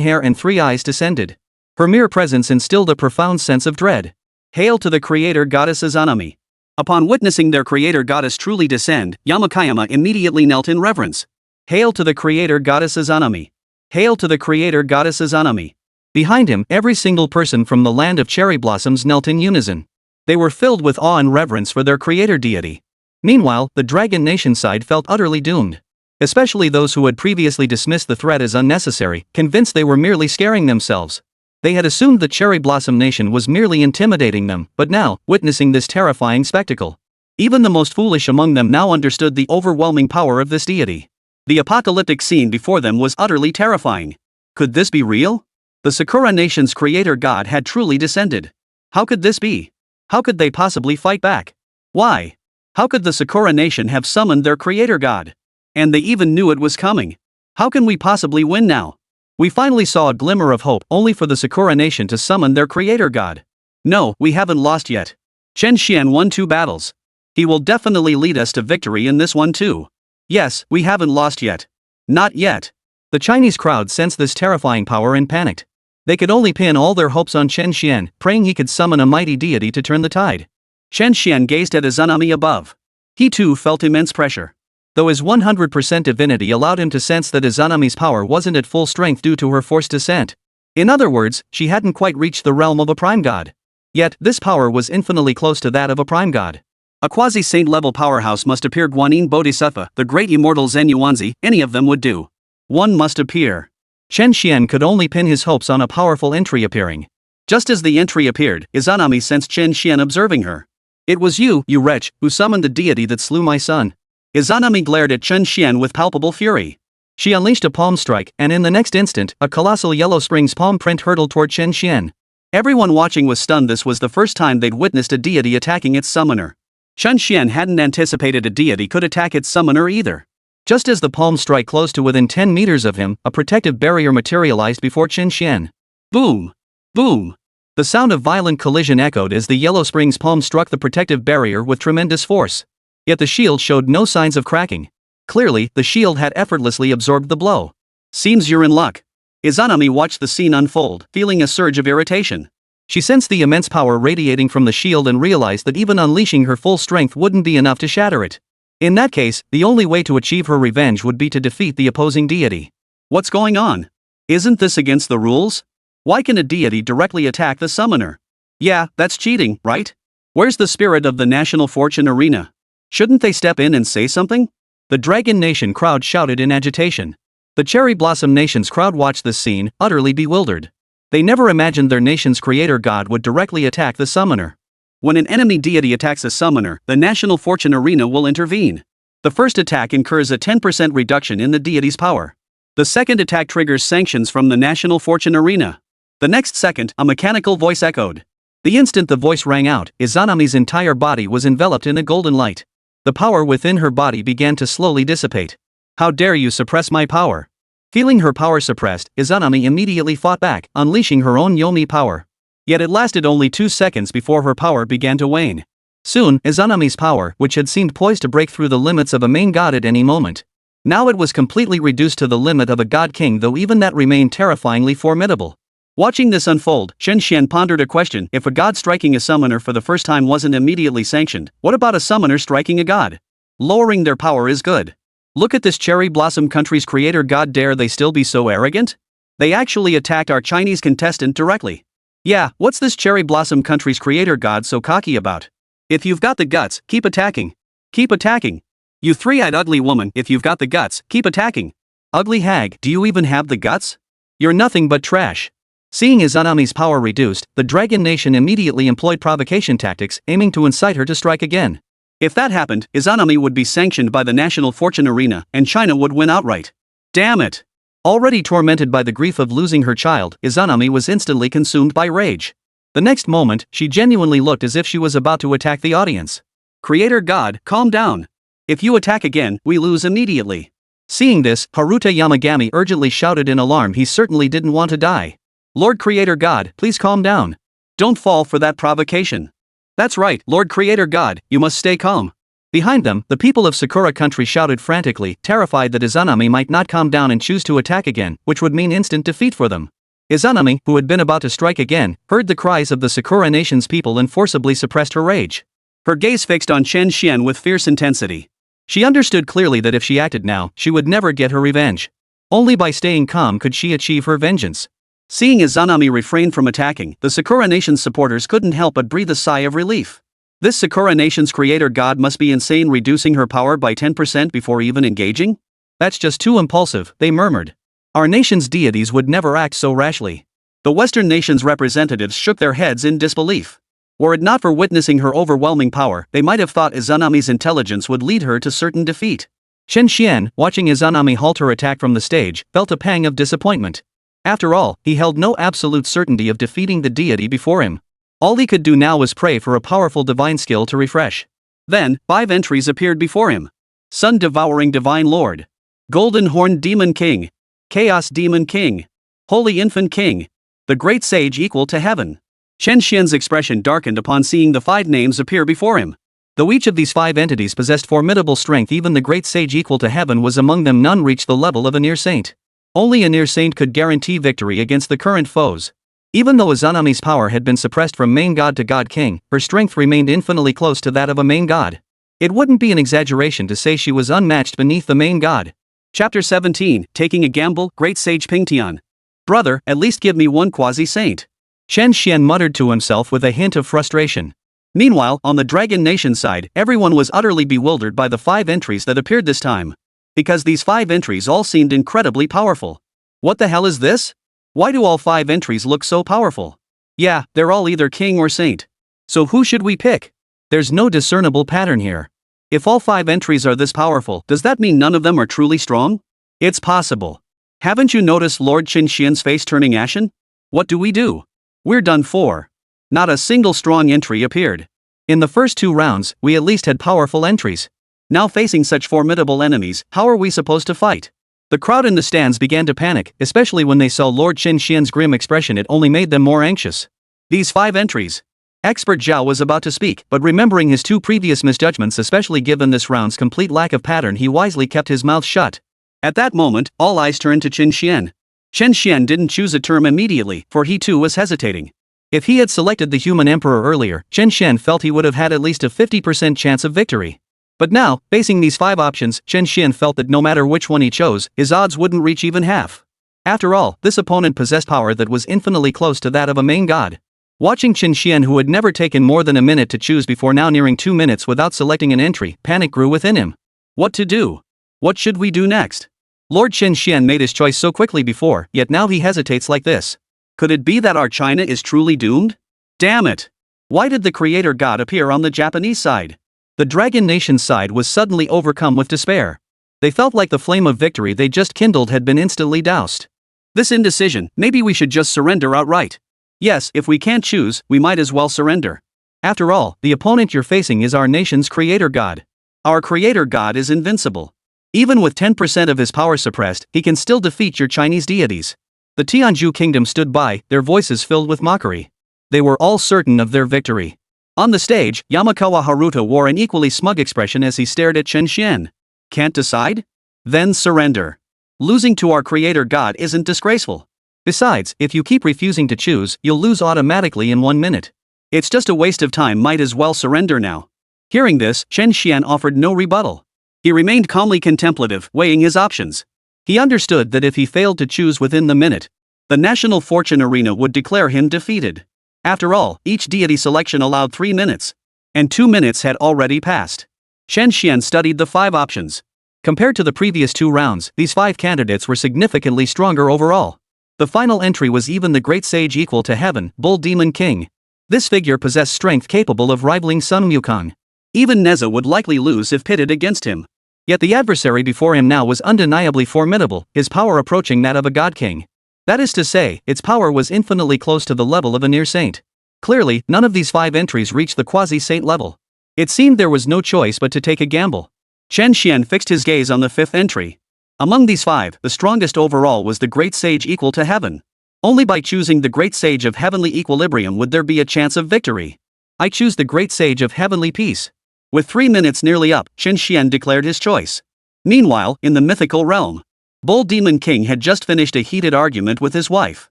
hair and 3 eyes descended. Her mere presence instilled a profound sense of dread. Hail to the creator goddess Izanami. Upon witnessing their creator goddess truly descend, Yamakayama immediately knelt in reverence. Hail to the creator goddess Izanami. Hail to the creator goddess Izanami. Behind him, every single person from the land of cherry blossoms knelt in unison. They were filled with awe and reverence for their creator deity. Meanwhile, the Dragon Nation side felt utterly doomed. Especially those who had previously dismissed the threat as unnecessary, convinced they were merely scaring themselves. They had assumed the Cherry Blossom Nation was merely intimidating them, but now, witnessing this terrifying spectacle, even the most foolish among them now understood the overwhelming power of this deity. The apocalyptic scene before them was utterly terrifying. Could this be real? The Sakura Nation's creator god had truly descended. How could this be? How could they possibly fight back? Why? How could the Sakura Nation have summoned their creator god? And they even knew it was coming. How can we possibly win now? We finally saw a glimmer of hope, only for the Sakura Nation to summon their creator god. No, we haven't lost yet. Chen Xuan won 2 battles. He will definitely lead us to victory in this one too. Yes, we haven't lost yet. Not yet. The Chinese crowd sensed this terrifying power and panicked. They could only pin all their hopes on Chen Xuan, praying he could summon a mighty deity to turn the tide. Chen Xuan gazed at Izanami above. He too felt immense pressure. Though his 100% divinity allowed him to sense that Izanami's power wasn't at full strength due to her forced descent. In other words, she hadn't quite reached the realm of a prime god. Yet, this power was infinitely close to that of a prime god. A quasi-saint level powerhouse must appear. Guanyin Bodhisattva, the great immortal Zen Yuanzi, any of them would do. One must appear. Chen Xuan could only pin his hopes on a powerful entry appearing. Just as the entry appeared, Izanami sensed Chen Xuan observing her. It was you wretch, who summoned the deity that slew my son. Izanami glared at Chen Xuan with palpable fury. She unleashed a palm strike, and in the next instant, a colossal yellow spring's palm print hurtled toward Chen Xuan. Everyone watching was stunned. This was the first time they'd witnessed a deity attacking its summoner. Chen Xuan hadn't anticipated a deity could attack its summoner either. Just as the palm strike closed to within 10 meters of him, a protective barrier materialized before Chen Xuan. Boom! Boom! The sound of violent collision echoed as the yellow spring's palm struck the protective barrier with tremendous force. Yet the shield showed no signs of cracking. Clearly, the shield had effortlessly absorbed the blow. Seems you're in luck. Izanami watched the scene unfold, feeling a surge of irritation. She sensed the immense power radiating from the shield and realized that even unleashing her full strength wouldn't be enough to shatter it. In that case, the only way to achieve her revenge would be to defeat the opposing deity. What's going on? Isn't this against the rules? Why can a deity directly attack the summoner? Yeah, that's cheating, right? Where's the spirit of the National Fortune Arena? Shouldn't they step in and say something? The Dragon Nation crowd shouted in agitation. The Cherry Blossom Nation's crowd watched this scene, utterly bewildered. They never imagined their nation's creator god would directly attack the summoner. When an enemy deity attacks a summoner, the National Fortune Arena will intervene. The first attack incurs a 10% reduction in the deity's power. The second attack triggers sanctions from the National Fortune Arena. The next second, a mechanical voice echoed. The instant the voice rang out, Izanami's entire body was enveloped in a golden light. The power within her body began to slowly dissipate. How dare you suppress my power? Feeling her power suppressed, Izanami immediately fought back, unleashing her own Yomi power. Yet it lasted only 2 seconds before her power began to wane. Soon, Izanami's power, which had seemed poised to break through the limits of a main god at any moment, now it was completely reduced to the limit of a god king, though even that remained terrifyingly formidable. Watching this unfold, Chen Xuan pondered a question. If a god striking a summoner for the first time wasn't immediately sanctioned, what about a summoner striking a god? Lowering their power is good. Look at this Cherry Blossom country's creator god, dare they still be so arrogant? They actually attacked our Chinese contestant directly. Yeah, what's this Cherry Blossom country's creator god so cocky about? If you've got the guts, keep attacking. Keep attacking. You three-eyed ugly woman, if you've got the guts, keep attacking. Ugly hag, do you even have the guts? You're nothing but trash. Seeing Izanami's power reduced, the Dragon Nation immediately employed provocation tactics, aiming to incite her to strike again. If that happened, Izanami would be sanctioned by the National Fortune Arena, and China would win outright. Damn it! Already tormented by the grief of losing her child, Izanami was instantly consumed by rage. The next moment, she genuinely looked as if she was about to attack the audience. Creator God, calm down. If you attack again, we lose immediately. Seeing this, Haruta Yamagami urgently shouted in alarm he certainly didn't want to die. Lord Creator God, please calm down. Don't fall for that provocation. That's right, Lord Creator God, you must stay calm. Behind them, the people of Sakura country shouted frantically, terrified that Izanami might not calm down and choose to attack again, which would mean instant defeat for them. Izanami, who had been about to strike again, heard the cries of the Sakura Nation's people and forcibly suppressed her rage. Her gaze fixed on Chen Xuan with fierce intensity. She understood clearly that if she acted now, she would never get her revenge. Only by staying calm could she achieve her vengeance. Seeing Izanami refrain from attacking, the Sakura Nation's supporters couldn't help but breathe a sigh of relief. This Sakura Nation's creator god must be insane, reducing her power by 10% before even engaging? That's just too impulsive, they murmured. Our nation's deities would never act so rashly. The Western nation's representatives shook their heads in disbelief. Were it not for witnessing her overwhelming power, they might have thought Izanami's intelligence would lead her to certain defeat. Chen Xuan, watching Izanami halt her attack from the stage, felt a pang of disappointment. After all, he held no absolute certainty of defeating the deity before him. All he could do now was pray for a powerful divine skill to refresh. Then, 5 entries appeared before him. Sun-devouring divine lord. Golden-horned demon king. Chaos demon king. Holy infant king. The great sage equal to heaven. Chen Xuan's expression darkened upon seeing the 5 names appear before him. Though each of these 5 entities possessed formidable strength, even the great sage equal to heaven was among them. None reached the level of a near saint. Only a near saint could guarantee victory against the current foes. Even though Izanami's power had been suppressed from main god to god king, her strength remained infinitely close to that of a main god. It wouldn't be an exaggeration to say she was unmatched beneath the main god. Chapter 17, Taking a Gamble, Great Sage Pingtian. Brother, at least give me one quasi-saint. Chen Xuan muttered to himself with a hint of frustration. Meanwhile, on the Dragon Nation side, everyone was utterly bewildered by the 5 entries that appeared this time. Because these 5 entries all seemed incredibly powerful. What the hell is this? Why do all 5 entries look so powerful? Yeah, they're all either king or saint. So who should we pick? There's no discernible pattern here. If all 5 entries are this powerful, does that mean none of them are truly strong? It's possible. Haven't you noticed Lord Chen Xuan's face turning ashen? What do we do? We're done for. Not a single strong entry appeared. In the first 2 rounds, we at least had powerful entries. Now facing such formidable enemies, how are we supposed to fight? The crowd in the stands began to panic, especially when they saw Lord Chen Xuan's grim expression. It only made them more anxious. These 5 entries. Expert Zhao was about to speak, but remembering his 2 previous misjudgments, especially given this round's complete lack of pattern, he wisely kept his mouth shut. At that moment, all eyes turned to Chen Xuan. Chen Xuan didn't choose a term immediately, for he too was hesitating. If he had selected the human emperor earlier, Chen Xuan felt he would have had at least a 50% chance of victory. But now, facing these 5 options, Chen Xuan felt that no matter which one he chose, his odds wouldn't reach even half. After all, this opponent possessed power that was infinitely close to that of a main god. Watching Chen Xuan, who had never taken more than a minute to choose before now nearing 2 minutes without selecting an entry, panic grew within him. What to do? What should we do next? Lord Chen Xuan made his choice so quickly before, yet now he hesitates like this. Could it be that our China is truly doomed? Damn it! Why did the creator god appear on the Japanese side? The Dragon Nation side was suddenly overcome with despair. They felt like the flame of victory they just kindled had been instantly doused. This indecision, maybe we should just surrender outright. Yes, if we can't choose, we might as well surrender. After all, the opponent you're facing is our nation's creator god. Our creator god is invincible. Even with 10% of his power suppressed, he can still defeat your Chinese deities. The Tianzhu kingdom stood by, their voices filled with mockery. They were all certain of their victory. On the stage, Yamakawa Haruta wore an equally smug expression as he stared at Chen Xuan. Can't decide? Then surrender. Losing to our creator god isn't disgraceful. Besides, if you keep refusing to choose, you'll lose automatically in 1 minute. It's just a waste of time, might as well surrender now. Hearing this, Chen Xuan offered no rebuttal. He remained calmly contemplative, weighing his options. He understood that if he failed to choose within the minute, the National Fortune Arena would declare him defeated. After all, each deity selection allowed 3 minutes. And 2 minutes had already passed. Chen Xuan studied the 5 options. Compared to the previous 2 rounds, these 5 candidates were significantly stronger overall. The final entry was even the great sage equal to heaven, Bull Demon King. This figure possessed strength capable of rivaling Sun Wukong. Even Nezha would likely lose if pitted against him. Yet the adversary before him now was undeniably formidable, his power approaching that of a god king. That is to say, its power was infinitely close to the level of a near saint. Clearly, none of these 5 entries reached the quasi-saint level. It seemed there was no choice but to take a gamble. Chen Xuan fixed his gaze on the 5th entry. Among these 5, the strongest overall was the great sage equal to heaven. Only by choosing the great sage of heavenly equilibrium would there be a chance of victory. I choose the great sage of heavenly peace. With 3 minutes nearly up, Chen Xuan declared his choice. Meanwhile, in the mythical realm, Bull Demon King had just finished a heated argument with his wife.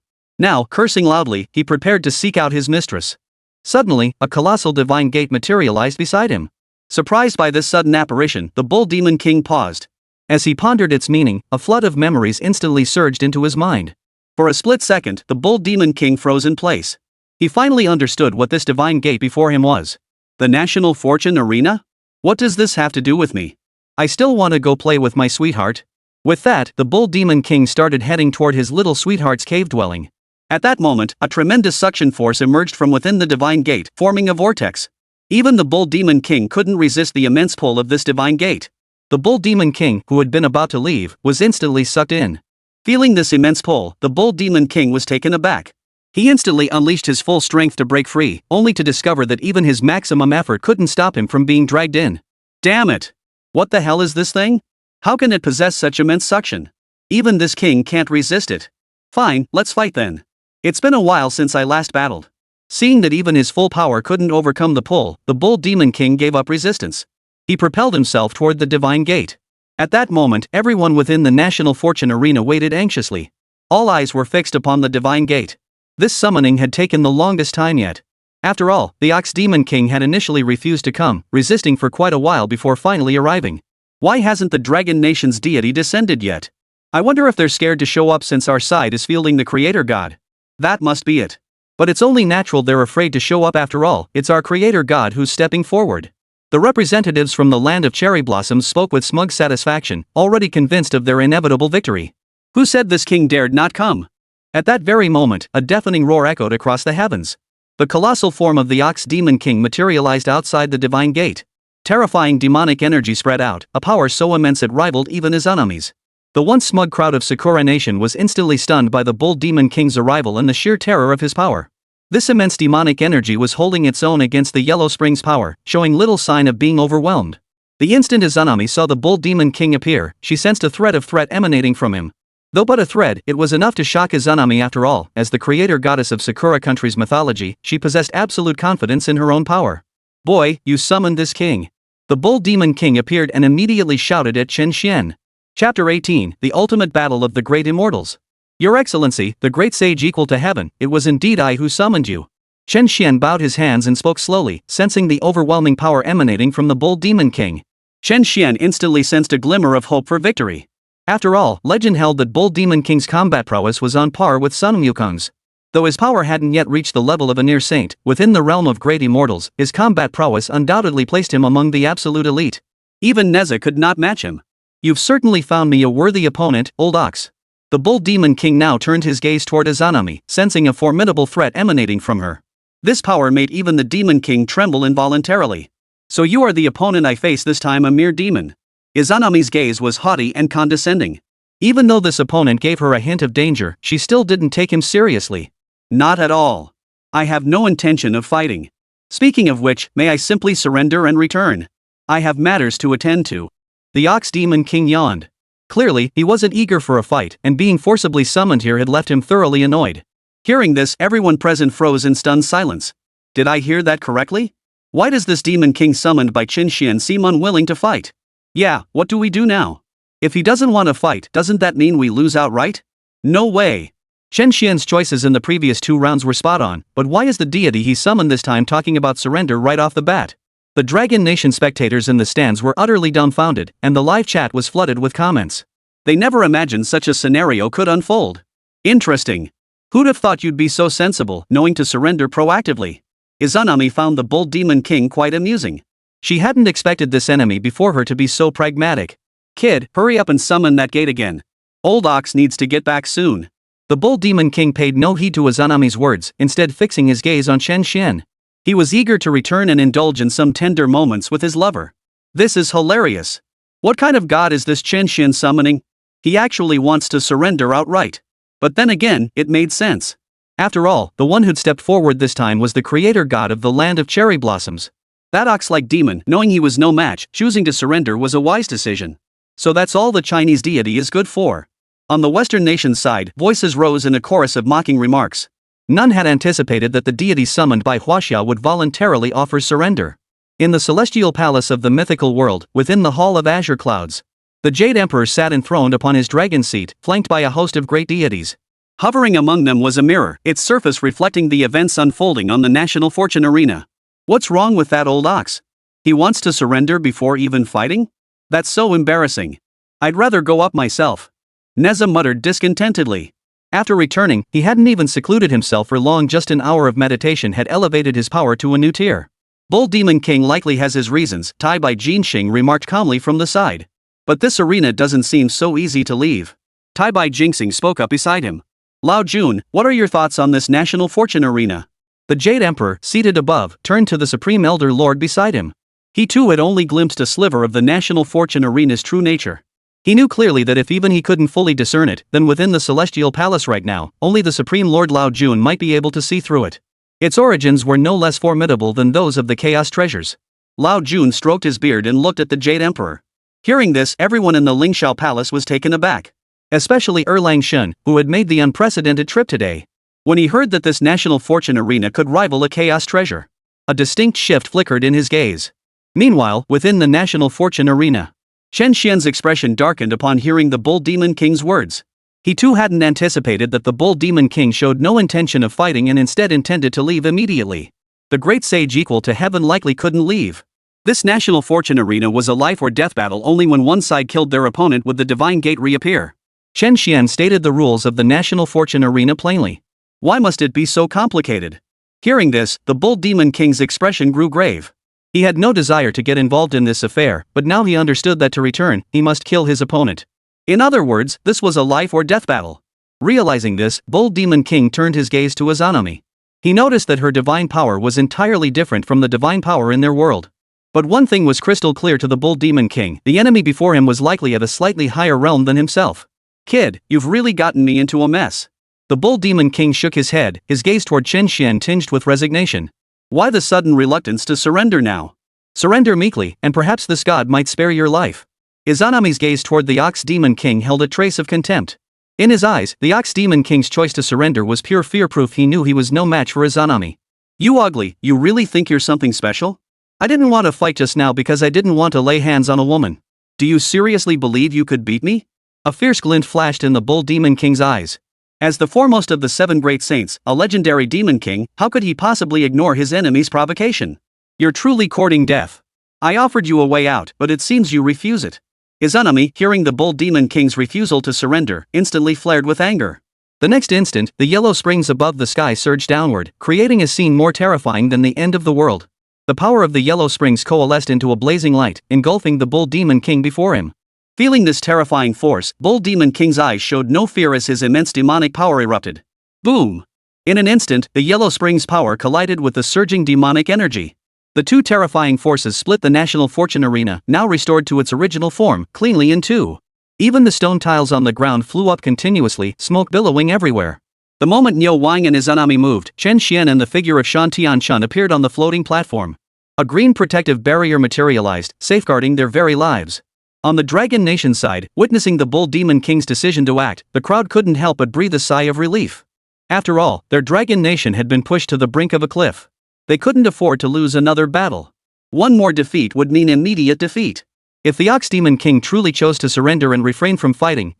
Now, cursing loudly, he prepared to seek out his mistress. Suddenly, a colossal divine gate materialized beside him. Surprised by this sudden apparition, the Bull Demon King paused. As he pondered its meaning, a flood of memories instantly surged into his mind. For a split second, the Bull Demon King froze in place. He finally understood what this divine gate before him was. The National Fortune Arena? What does this have to do with me? I still want to go play with my sweetheart. With that, the Bull Demon King started heading toward his little sweetheart's cave dwelling. At that moment, a tremendous suction force emerged from within the divine gate, forming a vortex. Even the Bull Demon King couldn't resist the immense pull of this divine gate. The Bull Demon King, who had been about to leave, was instantly sucked in. Feeling this immense pull, the Bull Demon King was taken aback. He instantly unleashed his full strength to break free, only to discover that even his maximum effort couldn't stop him from being dragged in. Damn it! What the hell is this thing? How can it possess such immense suction? Even this king can't resist it. Fine, let's fight then. It's been a while since I last battled. Seeing that even his full power couldn't overcome the pull, the Bull Demon King gave up resistance. He propelled himself toward the divine gate. At that moment, everyone within the National Fortune Arena waited anxiously. All eyes were fixed upon the divine gate. This summoning had taken the longest time yet. After all, the Ox Demon King had initially refused to come, resisting for quite a while before finally arriving. Why hasn't the Dragon Nation's deity descended yet? I wonder if they're scared to show up since our side is fielding the Creator God. That must be it. But it's only natural they're afraid to show up after all, it's our Creator God who's stepping forward. The representatives from the land of cherry blossoms spoke with smug satisfaction, already convinced of their inevitable victory. Who said this king dared not come? At that very moment, a deafening roar echoed across the heavens. The colossal form of the Ox Demon King materialized outside the divine gate. Terrifying demonic energy spread out, a power so immense it rivaled even his enemies. The once smug crowd of Sakura Nation was instantly stunned by the Bull Demon King's arrival and the sheer terror of his power. This immense demonic energy was holding its own against the Yellow Spring's power, showing little sign of being overwhelmed. The instant Izanami saw the Bull Demon King appear, she sensed a threat emanating from him. Though but a thread, it was enough to shock Izanami after all. As the creator goddess of Sakura country's mythology, she possessed absolute confidence in her own power. Boy, you summoned this king. The Bull Demon King appeared and immediately shouted at Chen Xuan. Chapter 18, The Ultimate Battle of the Great Immortals. Your Excellency, the great sage equal to heaven, it was indeed I who summoned you. Chen Xuan bowed his hands and spoke slowly, sensing the overwhelming power emanating from the Bull Demon King. Chen Xuan instantly sensed a glimmer of hope for victory. After all, legend held that Bull Demon King's combat prowess was on par with Sun Wukong's. Though his power hadn't yet reached the level of a near saint, within the realm of great immortals, his combat prowess undoubtedly placed him among the absolute elite. Even Nezha could not match him. You've certainly found me a worthy opponent, old ox. The Bull Demon King now turned his gaze toward Izanami, sensing a formidable threat emanating from her. This power made even the Demon King tremble involuntarily. So you are the opponent I face this time, a mere demon. Izanami's gaze was haughty and condescending. Even though this opponent gave her a hint of danger, she still didn't take him seriously. Not at all. I have no intention of fighting. Speaking of which, may I simply surrender and return? I have matters to attend to. The Ox Demon King yawned. Clearly, he wasn't eager for a fight, and being forcibly summoned here had left him thoroughly annoyed. Hearing this, everyone present froze in stunned silence. Did I hear that correctly? Why does this Demon King summoned by Chen Xuan seem unwilling to fight? Yeah, what do we do now? If he doesn't want to fight, doesn't that mean we lose outright? No way. Chen Xuan's choices in the previous 2 rounds were spot on, but why is the deity he summoned this time talking about surrender right off the bat? The Dragon Nation spectators in the stands were utterly dumbfounded, and the live chat was flooded with comments. They never imagined such a scenario could unfold. Interesting. Who'd have thought you'd be so sensible, knowing to surrender proactively? Izanami found the Bull Demon King quite amusing. She hadn't expected this enemy before her to be so pragmatic. Kid, hurry up and summon that gate again. Old Ox needs to get back soon. The Bull Demon King paid no heed to Izanami's words, instead fixing his gaze on Chen Xuan. He was eager to return and indulge in some tender moments with his lover. This is hilarious. What kind of god is this Chen Xuan summoning? He actually wants to surrender outright. But then again, it made sense. After all, the one who'd stepped forward this time was the creator god of the land of cherry blossoms. That ox-like demon, knowing he was no match, choosing to surrender was a wise decision. So that's all the Chinese deity is good for. On the Western nation's side, voices rose in a chorus of mocking remarks. None had anticipated that the deity summoned by Huaxia would voluntarily offer surrender. In the celestial palace of the mythical world, within the hall of azure clouds, the Jade Emperor sat enthroned upon his dragon seat, flanked by a host of great deities. Hovering among them was a mirror, its surface reflecting the events unfolding on the national fortune arena. What's wrong with that old ox? He wants to surrender before even fighting? That's so embarrassing. I'd rather go up myself. Nezha muttered discontentedly. After returning, he hadn't even secluded himself for long. Just an hour of meditation had elevated his power to a new tier. Bull Demon King likely has his reasons, Tai Bai Jinxing remarked calmly from the side. But this arena doesn't seem so easy to leave. Tai Bai Jinxing spoke up beside him. Lao Jun, what are your thoughts on this national fortune arena? The Jade Emperor, seated above, turned to the Supreme Elder Lord beside him. He too had only glimpsed a sliver of the national fortune arena's true nature. He knew clearly that if even he couldn't fully discern it, then within the Celestial Palace right now, only the Supreme Lord Lao Jun might be able to see through it. Its origins were no less formidable than those of the Chaos Treasures. Lao Jun stroked his beard and looked at the Jade Emperor. Hearing this, everyone in the Lingxiao Palace was taken aback. Especially Erlang Shen, who had made the unprecedented trip today. When he heard that this national fortune arena could rival a Chaos Treasure, a distinct shift flickered in his gaze. Meanwhile, within the national fortune arena, Chen Xian's expression darkened upon hearing the Bull Demon King's words. He too hadn't anticipated that the Bull Demon King showed no intention of fighting and instead intended to leave immediately. The great sage equal to heaven likely couldn't leave. This national fortune arena was a life or death battle. Only when one side killed their opponent would the divine gate reappear. Chen Xuan stated the rules of the national fortune arena plainly. Why must it be so complicated? Hearing this, the Bull Demon King's expression grew grave. He had no desire to get involved in this affair, but now he understood that to return, he must kill his opponent. In other words, this was a life or death battle. Realizing this, Bull Demon King turned his gaze to Izanami. He noticed that her divine power was entirely different from the divine power in their world. But one thing was crystal clear to the Bull Demon King: the enemy before him was likely at a slightly higher realm than himself. Kid, you've really gotten me into a mess. The Bull Demon King shook his head, his gaze toward Chen Xuan tinged with resignation. Why the sudden reluctance to surrender now? Surrender meekly, and perhaps this god might spare your life. Izanami's gaze toward the Ox Demon King held a trace of contempt. In his eyes, the Ox Demon King's choice to surrender was pure fear, proof he knew he was no match for Izanami. You ugly, you really think you're something special? I didn't want to fight just now because I didn't want to lay hands on a woman. Do you seriously believe you could beat me? A fierce glint flashed in the Bull Demon King's eyes. As the foremost of the 7 great saints, a legendary demon king, how could he possibly ignore his enemy's provocation? You're truly courting death. I offered you a way out, but it seems you refuse it. Izanami, hearing the Bull Demon King's refusal to surrender, instantly flared with anger. The next instant, the yellow springs above the sky surged downward, creating a scene more terrifying than the end of the world. The power of the yellow springs coalesced into a blazing light, engulfing the Bull Demon King before him. Feeling this terrifying force, Bull Demon King's eyes showed no fear as his immense demonic power erupted. Boom! In an instant, the yellow springs' power collided with the surging demonic energy. The two terrifying forces split the national fortune arena, now restored to its original form, cleanly in two. Even the stone tiles on the ground flew up continuously, smoke billowing everywhere. The moment Niu Wang and Izanami moved, Chen Xuan and the figure of Shan Tianchun appeared on the floating platform. A green protective barrier materialized, safeguarding their very lives. On the Dragon Nation side, witnessing the Bull Demon King's decision to act, the crowd couldn't help but breathe a sigh of relief. After all, their Dragon Nation had been pushed to the brink of a cliff. They couldn't afford to lose another battle. One more defeat would mean immediate defeat. If the Ox Demon King truly chose to surrender and refrain from fighting,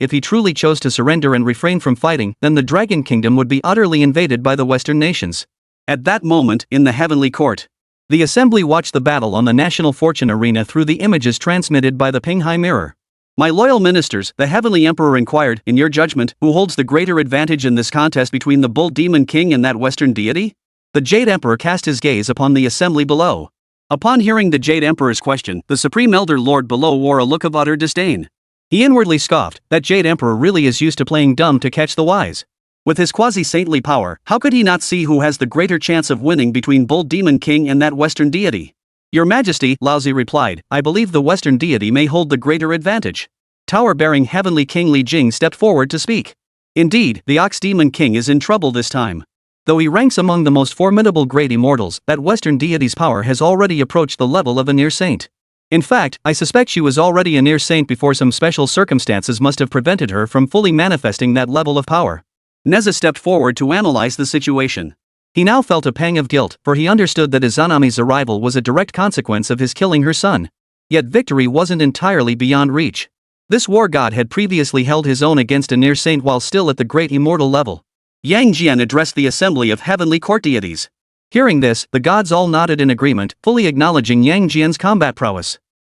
then the Dragon Kingdom would be utterly invaded by the Western nations. At that moment, in the Heavenly Court, the assembly watched the battle on the National Fortune Arena through the images transmitted by the Pinghai Mirror. My loyal ministers, the Heavenly Emperor inquired, in your judgment, who holds the greater advantage in this contest between the Bull Demon King and that Western deity? The Jade Emperor cast his gaze upon the assembly below. Upon hearing the Jade Emperor's question, the Supreme Elder Lord below wore a look of utter disdain. He inwardly scoffed, that Jade Emperor really is used to playing dumb to catch the wise. With his quasi-saintly power, how could he not see who has the greater chance of winning between Bull Demon King and that Western deity? Your Majesty, Lao Zi replied, I believe the Western deity may hold the greater advantage. Tower-bearing Heavenly King Li Jing stepped forward to speak. Indeed, the Ox Demon King is in trouble this time. Though he ranks among the most formidable great immortals, that Western deity's power has already approached the level of a near saint. In fact, I suspect she was already a near saint before some special circumstances must have prevented her from fully manifesting that level of power. Nezha stepped forward to analyze the situation. He now felt a pang of guilt, for he understood that Izanami's arrival was a direct consequence of his killing her son. Yet victory wasn't entirely beyond reach. This war god had previously held his own against a near saint while still at the great immortal level. Yang Jian addressed the assembly of heavenly court deities. Hearing this, the gods all nodded in agreement, fully acknowledging Yang Jian's combat prowess.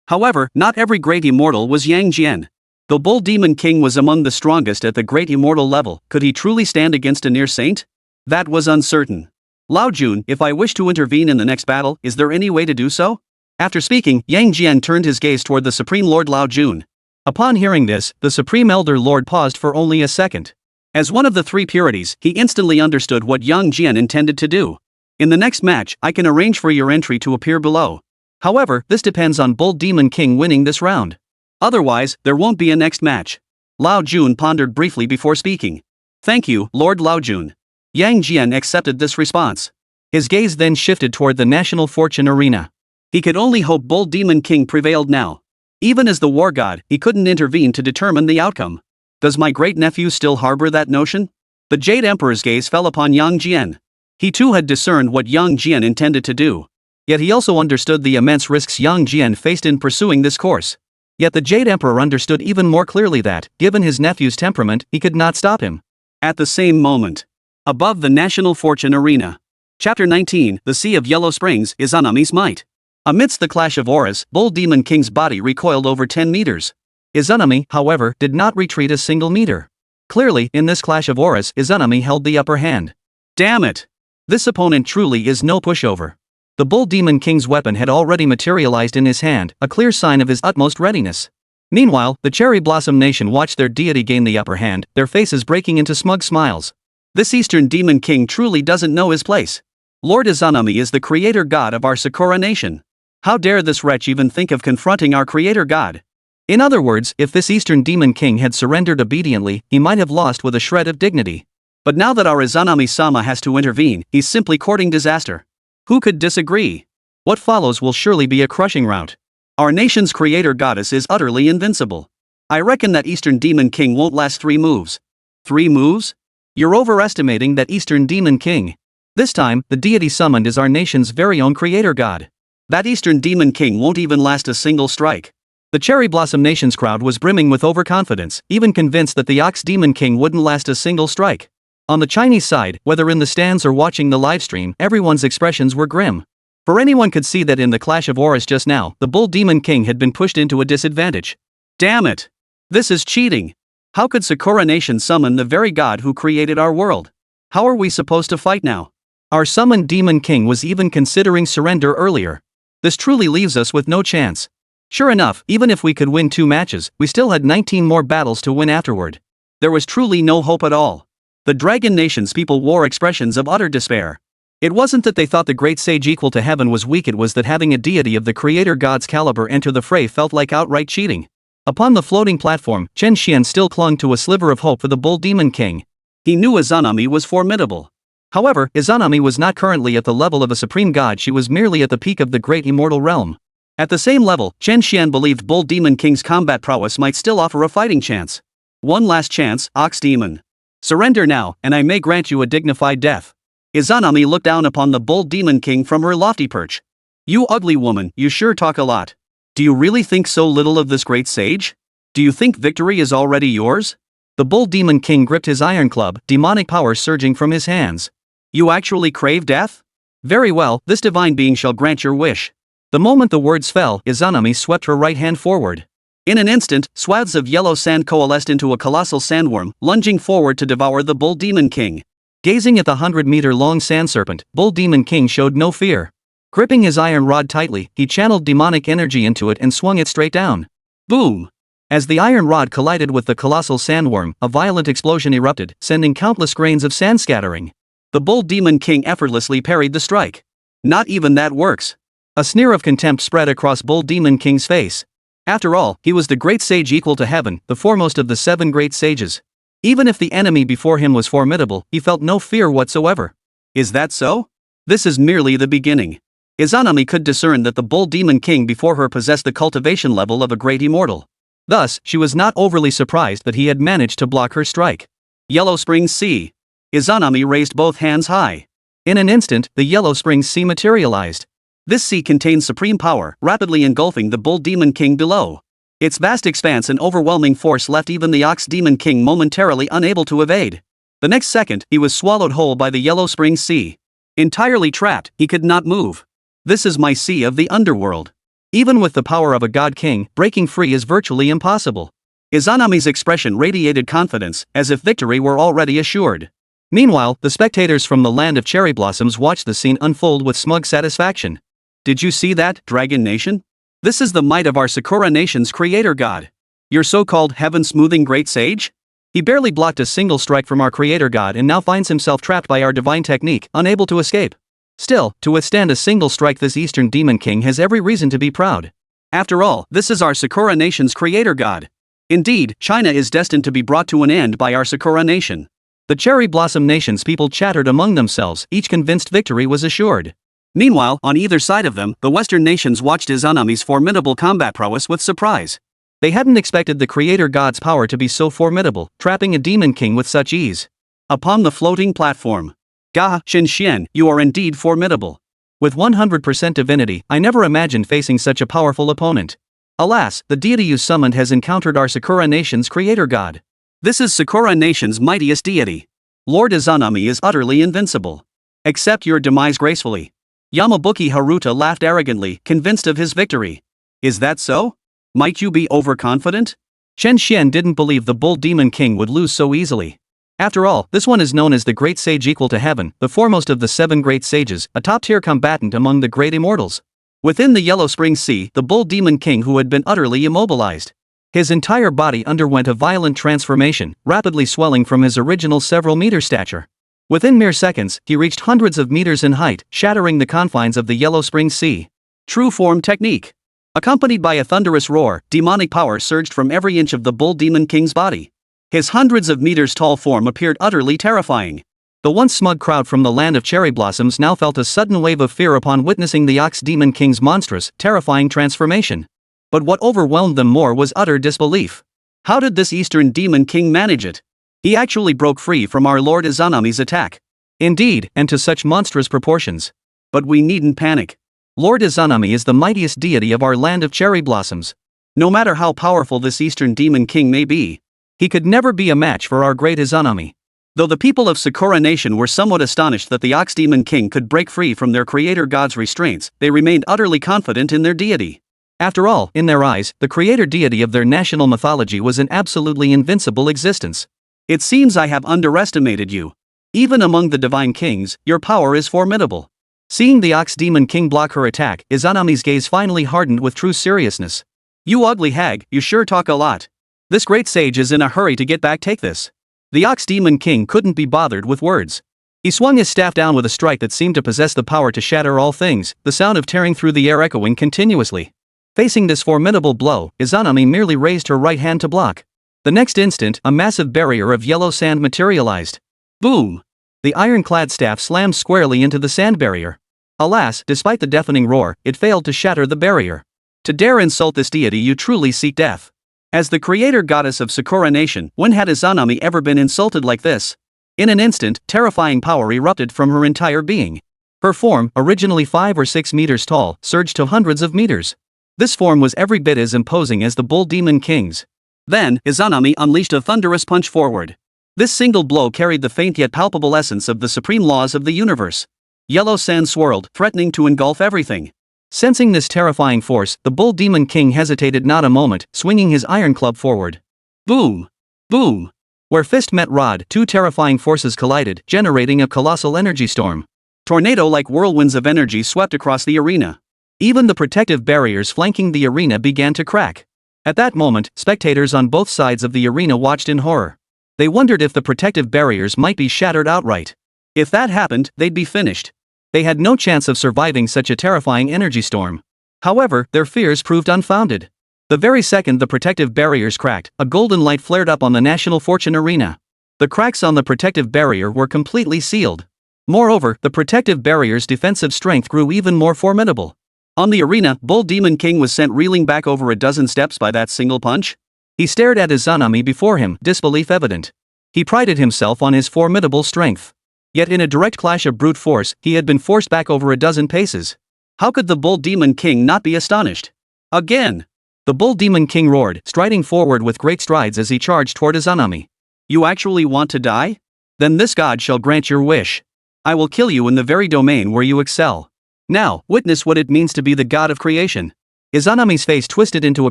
However, not every great immortal was Yang Jian. Though Bull Demon King was among the strongest at the great immortal level, could he truly stand against a near saint? That was uncertain. Lao Jun, if I wish to intervene in the next battle, is there any way to do so? After speaking, Yang Jian turned his gaze toward the Supreme Lord Lao Jun. Upon hearing this, the Supreme Elder Lord paused for only a second. As one of the three purities, he instantly understood what Yang Jian intended to do. In the next match, I can arrange for your entry to appear below. However, this depends on Bull Demon King winning this round. Otherwise, there won't be a next match. Lao Jun pondered briefly before speaking. Thank you, Lord Lao Jun. Yang Jian accepted this response. His gaze then shifted toward the National Fortune Arena. He could only hope Bull Demon King prevailed now. Even as the war god, he couldn't intervene to determine the outcome. Does my great-nephew still harbor that notion? The Jade Emperor's gaze fell upon Yang Jian. He too had discerned what Yang Jian intended to do. Yet he also understood the immense risks Yang Jian faced in pursuing this course. Yet the Jade Emperor understood even more clearly that, given his nephew's temperament, he could not stop him. At the same moment, above the National Fortune Arena. Chapter 19, The Sea of Yellow Springs, Izanami's Might. Amidst the clash of auras, Bull Demon King's body recoiled over 10 meters. Izanami, however, did not retreat a single meter. Clearly, in this clash of auras, Izanami held the upper hand. Damn it! This opponent truly is no pushover. The Bull Demon King's weapon had already materialized in his hand, a clear sign of his utmost readiness. Meanwhile, the Cherry Blossom Nation watched their deity gain the upper hand, their faces breaking into smug smiles. This Eastern Demon King truly doesn't know his place. Lord Izanami is the creator god of our Sakura Nation. How dare this wretch even think of confronting our creator god? In other words, if this Eastern Demon King had surrendered obediently, he might have lost with a shred of dignity. But now that our Izanami-sama has to intervene, he's simply courting disaster. Who could disagree? What follows will surely be a crushing rout. Our nation's creator goddess is utterly invincible. I reckon that Eastern Demon King won't last 3 moves. 3 moves? You're overestimating that Eastern Demon King. This time, the deity summoned is our nation's very own creator god. That Eastern Demon King won't even last a single strike. The Cherry Blossom Nation's crowd was brimming with overconfidence, even convinced that the Ox Demon King wouldn't last a single strike. On the Chinese side, whether in the stands or watching the livestream, everyone's expressions were grim. For anyone could see that in the clash of auras just now, the Bull Demon King had been pushed into a disadvantage. Damn it! This is cheating! How could Sakura Nation summon the very god who created our world? How are we supposed to fight now? Our summoned Demon King was even considering surrender earlier. This truly leaves us with no chance. Sure enough, even if we could win 2 matches, we still had 19 more battles to win afterward. There was truly no hope at all. The Dragon Nation's people wore expressions of utter despair. It wasn't that they thought the great sage equal to heaven was weak, it was that having a deity of the creator god's caliber enter the fray felt like outright cheating. Upon the floating platform, Chen Xuan still clung to a sliver of hope for the Bull Demon King. He knew Izanami was formidable. However, Izanami was not currently at the level of a supreme god, she was merely at the peak of the great immortal realm. At the same level, Chen Xuan believed Bull Demon King's combat prowess might still offer a fighting chance. One last chance, Ox Demon. Surrender now, and I may grant you a dignified death. Izanami looked down upon the Bull Demon King from her lofty perch. You ugly woman, you sure talk a lot. Do you really think so little of this great sage? Do you think victory is already yours? The Bull Demon King gripped his iron club, demonic power surging from his hands. You actually crave death? Very well, this divine being shall grant your wish. The moment the words fell, Izanami swept her right hand forward. In an instant, swaths of yellow sand coalesced into a colossal sandworm, lunging forward to devour the Bull Demon King. Gazing at the 100-meter-long sand serpent, Bull Demon King showed no fear. Gripping his iron rod tightly, he channeled demonic energy into it and swung it straight down. Boom! As the iron rod collided with the colossal sandworm, a violent explosion erupted, sending countless grains of sand scattering. The Bull Demon King effortlessly parried the strike. Not even that works. A sneer of contempt spread across Bull Demon King's face. After all, he was the great sage equal to heaven, the foremost of the 7 great sages. Even if the enemy before him was formidable, he felt no fear whatsoever. Is that so? This is merely the beginning. Izanami could discern that the Bull Demon King before her possessed the cultivation level of a great immortal. Thus, she was not overly surprised that he had managed to block her strike. Yellow Springs Sea. Izanami raised both hands high. In an instant, the Yellow Springs Sea materialized. This sea contained supreme power, rapidly engulfing the Bull Demon King below. Its vast expanse and overwhelming force left even the Ox Demon King momentarily unable to evade. The next second, he was swallowed whole by the Yellow Springs Sea. Entirely trapped, he could not move. This is my sea of the underworld. Even with the power of a god king, breaking free is virtually impossible. Izanami's expression radiated confidence, as if victory were already assured. Meanwhile, the spectators from the land of cherry blossoms watched the scene unfold with smug satisfaction. Did you see that, Dragon Nation? This is the might of our Sakura Nation's creator god. Your so-called heaven-smoothing great sage? He barely blocked a single strike from our creator god and now finds himself trapped by our divine technique, unable to escape. Still, to withstand a single strike, this Eastern Demon King has every reason to be proud. After all, this is our Sakura Nation's creator god. Indeed, China is destined to be brought to an end by our Sakura Nation. The Cherry Blossom Nation's people chattered among themselves, each convinced victory was assured. Meanwhile, on either side of them, the Western nations watched Izanami's formidable combat prowess with surprise. They hadn't expected the creator god's power to be so formidable, trapping a demon king with such ease. Upon the floating platform. Gah, Chen Xuan, you are indeed formidable. With 100% divinity, I never imagined facing such a powerful opponent. Alas, the deity you summoned has encountered our Sakura Nation's creator god. This is Sakura Nation's mightiest deity. Lord Izanami is utterly invincible. Accept your demise gracefully. Yamabuki Haruta laughed arrogantly, convinced of his victory. Is that so? Might you be overconfident? Chen Xuan didn't believe the Bull Demon King would lose so easily. After all, this one is known as the Great Sage equal to heaven, the foremost of the 7 great sages, a top-tier combatant among the great immortals. Within the Yellow Springs Sea, the Bull Demon King who had been utterly immobilized. His entire body underwent a violent transformation, rapidly swelling from his original several meter stature. Within mere seconds, he reached hundreds of meters in height, shattering the confines of the Yellow Springs Sea. True form technique. Accompanied by a thunderous roar, demonic power surged from every inch of the Bull Demon King's body. His hundreds of meters tall form appeared utterly terrifying. The once smug crowd from the land of cherry blossoms now felt a sudden wave of fear upon witnessing the Ox Demon King's monstrous, terrifying transformation. But what overwhelmed them more was utter disbelief. How did this Eastern Demon King manage it? He actually broke free from our Lord Izanami's attack. Indeed, and to such monstrous proportions. But we needn't panic. Lord Izanami is the mightiest deity of our land of cherry blossoms. No matter how powerful this Eastern Demon King may be, he could never be a match for our great Izanami. Though the people of Sakura Nation were somewhat astonished that the Ox Demon King could break free from their creator god's restraints, they remained utterly confident in their deity. After all, in their eyes, the creator deity of their national mythology was an absolutely invincible existence. It seems I have underestimated you. Even among the divine kings, your power is formidable. Seeing the Ox Demon King block her attack, Izanami's gaze finally hardened with true seriousness. You ugly hag, you sure talk a lot. This great sage is in a hurry to get back. Take this. The Ox Demon King couldn't be bothered with words. He swung his staff down with a strike that seemed to possess the power to shatter all things, the sound of tearing through the air echoing continuously. Facing this formidable blow, Izanami merely raised her right hand to block. The next instant, a massive barrier of yellow sand materialized. Boom! The ironclad staff slammed squarely into the sand barrier. Alas, despite the deafening roar, it failed to shatter the barrier. To dare insult this deity, you truly seek death. As the creator goddess of Sakura Nation, when had Izanami ever been insulted like this? In an instant, terrifying power erupted from her entire being. Her form, originally 5 or 6 meters tall, surged to hundreds of meters. This form was every bit as imposing as the Bull Demon King's. Then, Izanami unleashed a thunderous punch forward. This single blow carried the faint yet palpable essence of the supreme laws of the universe. Yellow sand swirled, threatening to engulf everything. Sensing this terrifying force, the Bull Demon King hesitated not a moment, swinging his iron club forward. Boom! Boom! Where fist met rod, 2 terrifying forces collided, generating a colossal energy storm. Tornado-like whirlwinds of energy swept across the arena. Even the protective barriers flanking the arena began to crack. At that moment, spectators on both sides of the arena watched in horror. They wondered if the protective barriers might be shattered outright. If that happened, they'd be finished. They had no chance of surviving such a terrifying energy storm. However, their fears proved unfounded. The very second the protective barriers cracked, a golden light flared up on the National Fortune Arena. The cracks on the protective barrier were completely sealed. Moreover, the protective barrier's defensive strength grew even more formidable. On the arena, Bull Demon King was sent reeling back over a dozen steps by that single punch. He stared at Izanami before him, disbelief evident. He prided himself on his formidable strength. Yet in a direct clash of brute force, he had been forced back over a dozen paces. How could the Bull Demon King not be astonished? Again! The Bull Demon King roared, striding forward with great strides as he charged toward Izanami. You actually want to die? Then this god shall grant your wish. I will kill you in the very domain where you excel. Now, witness what it means to be the god of creation. Izanami's face twisted into a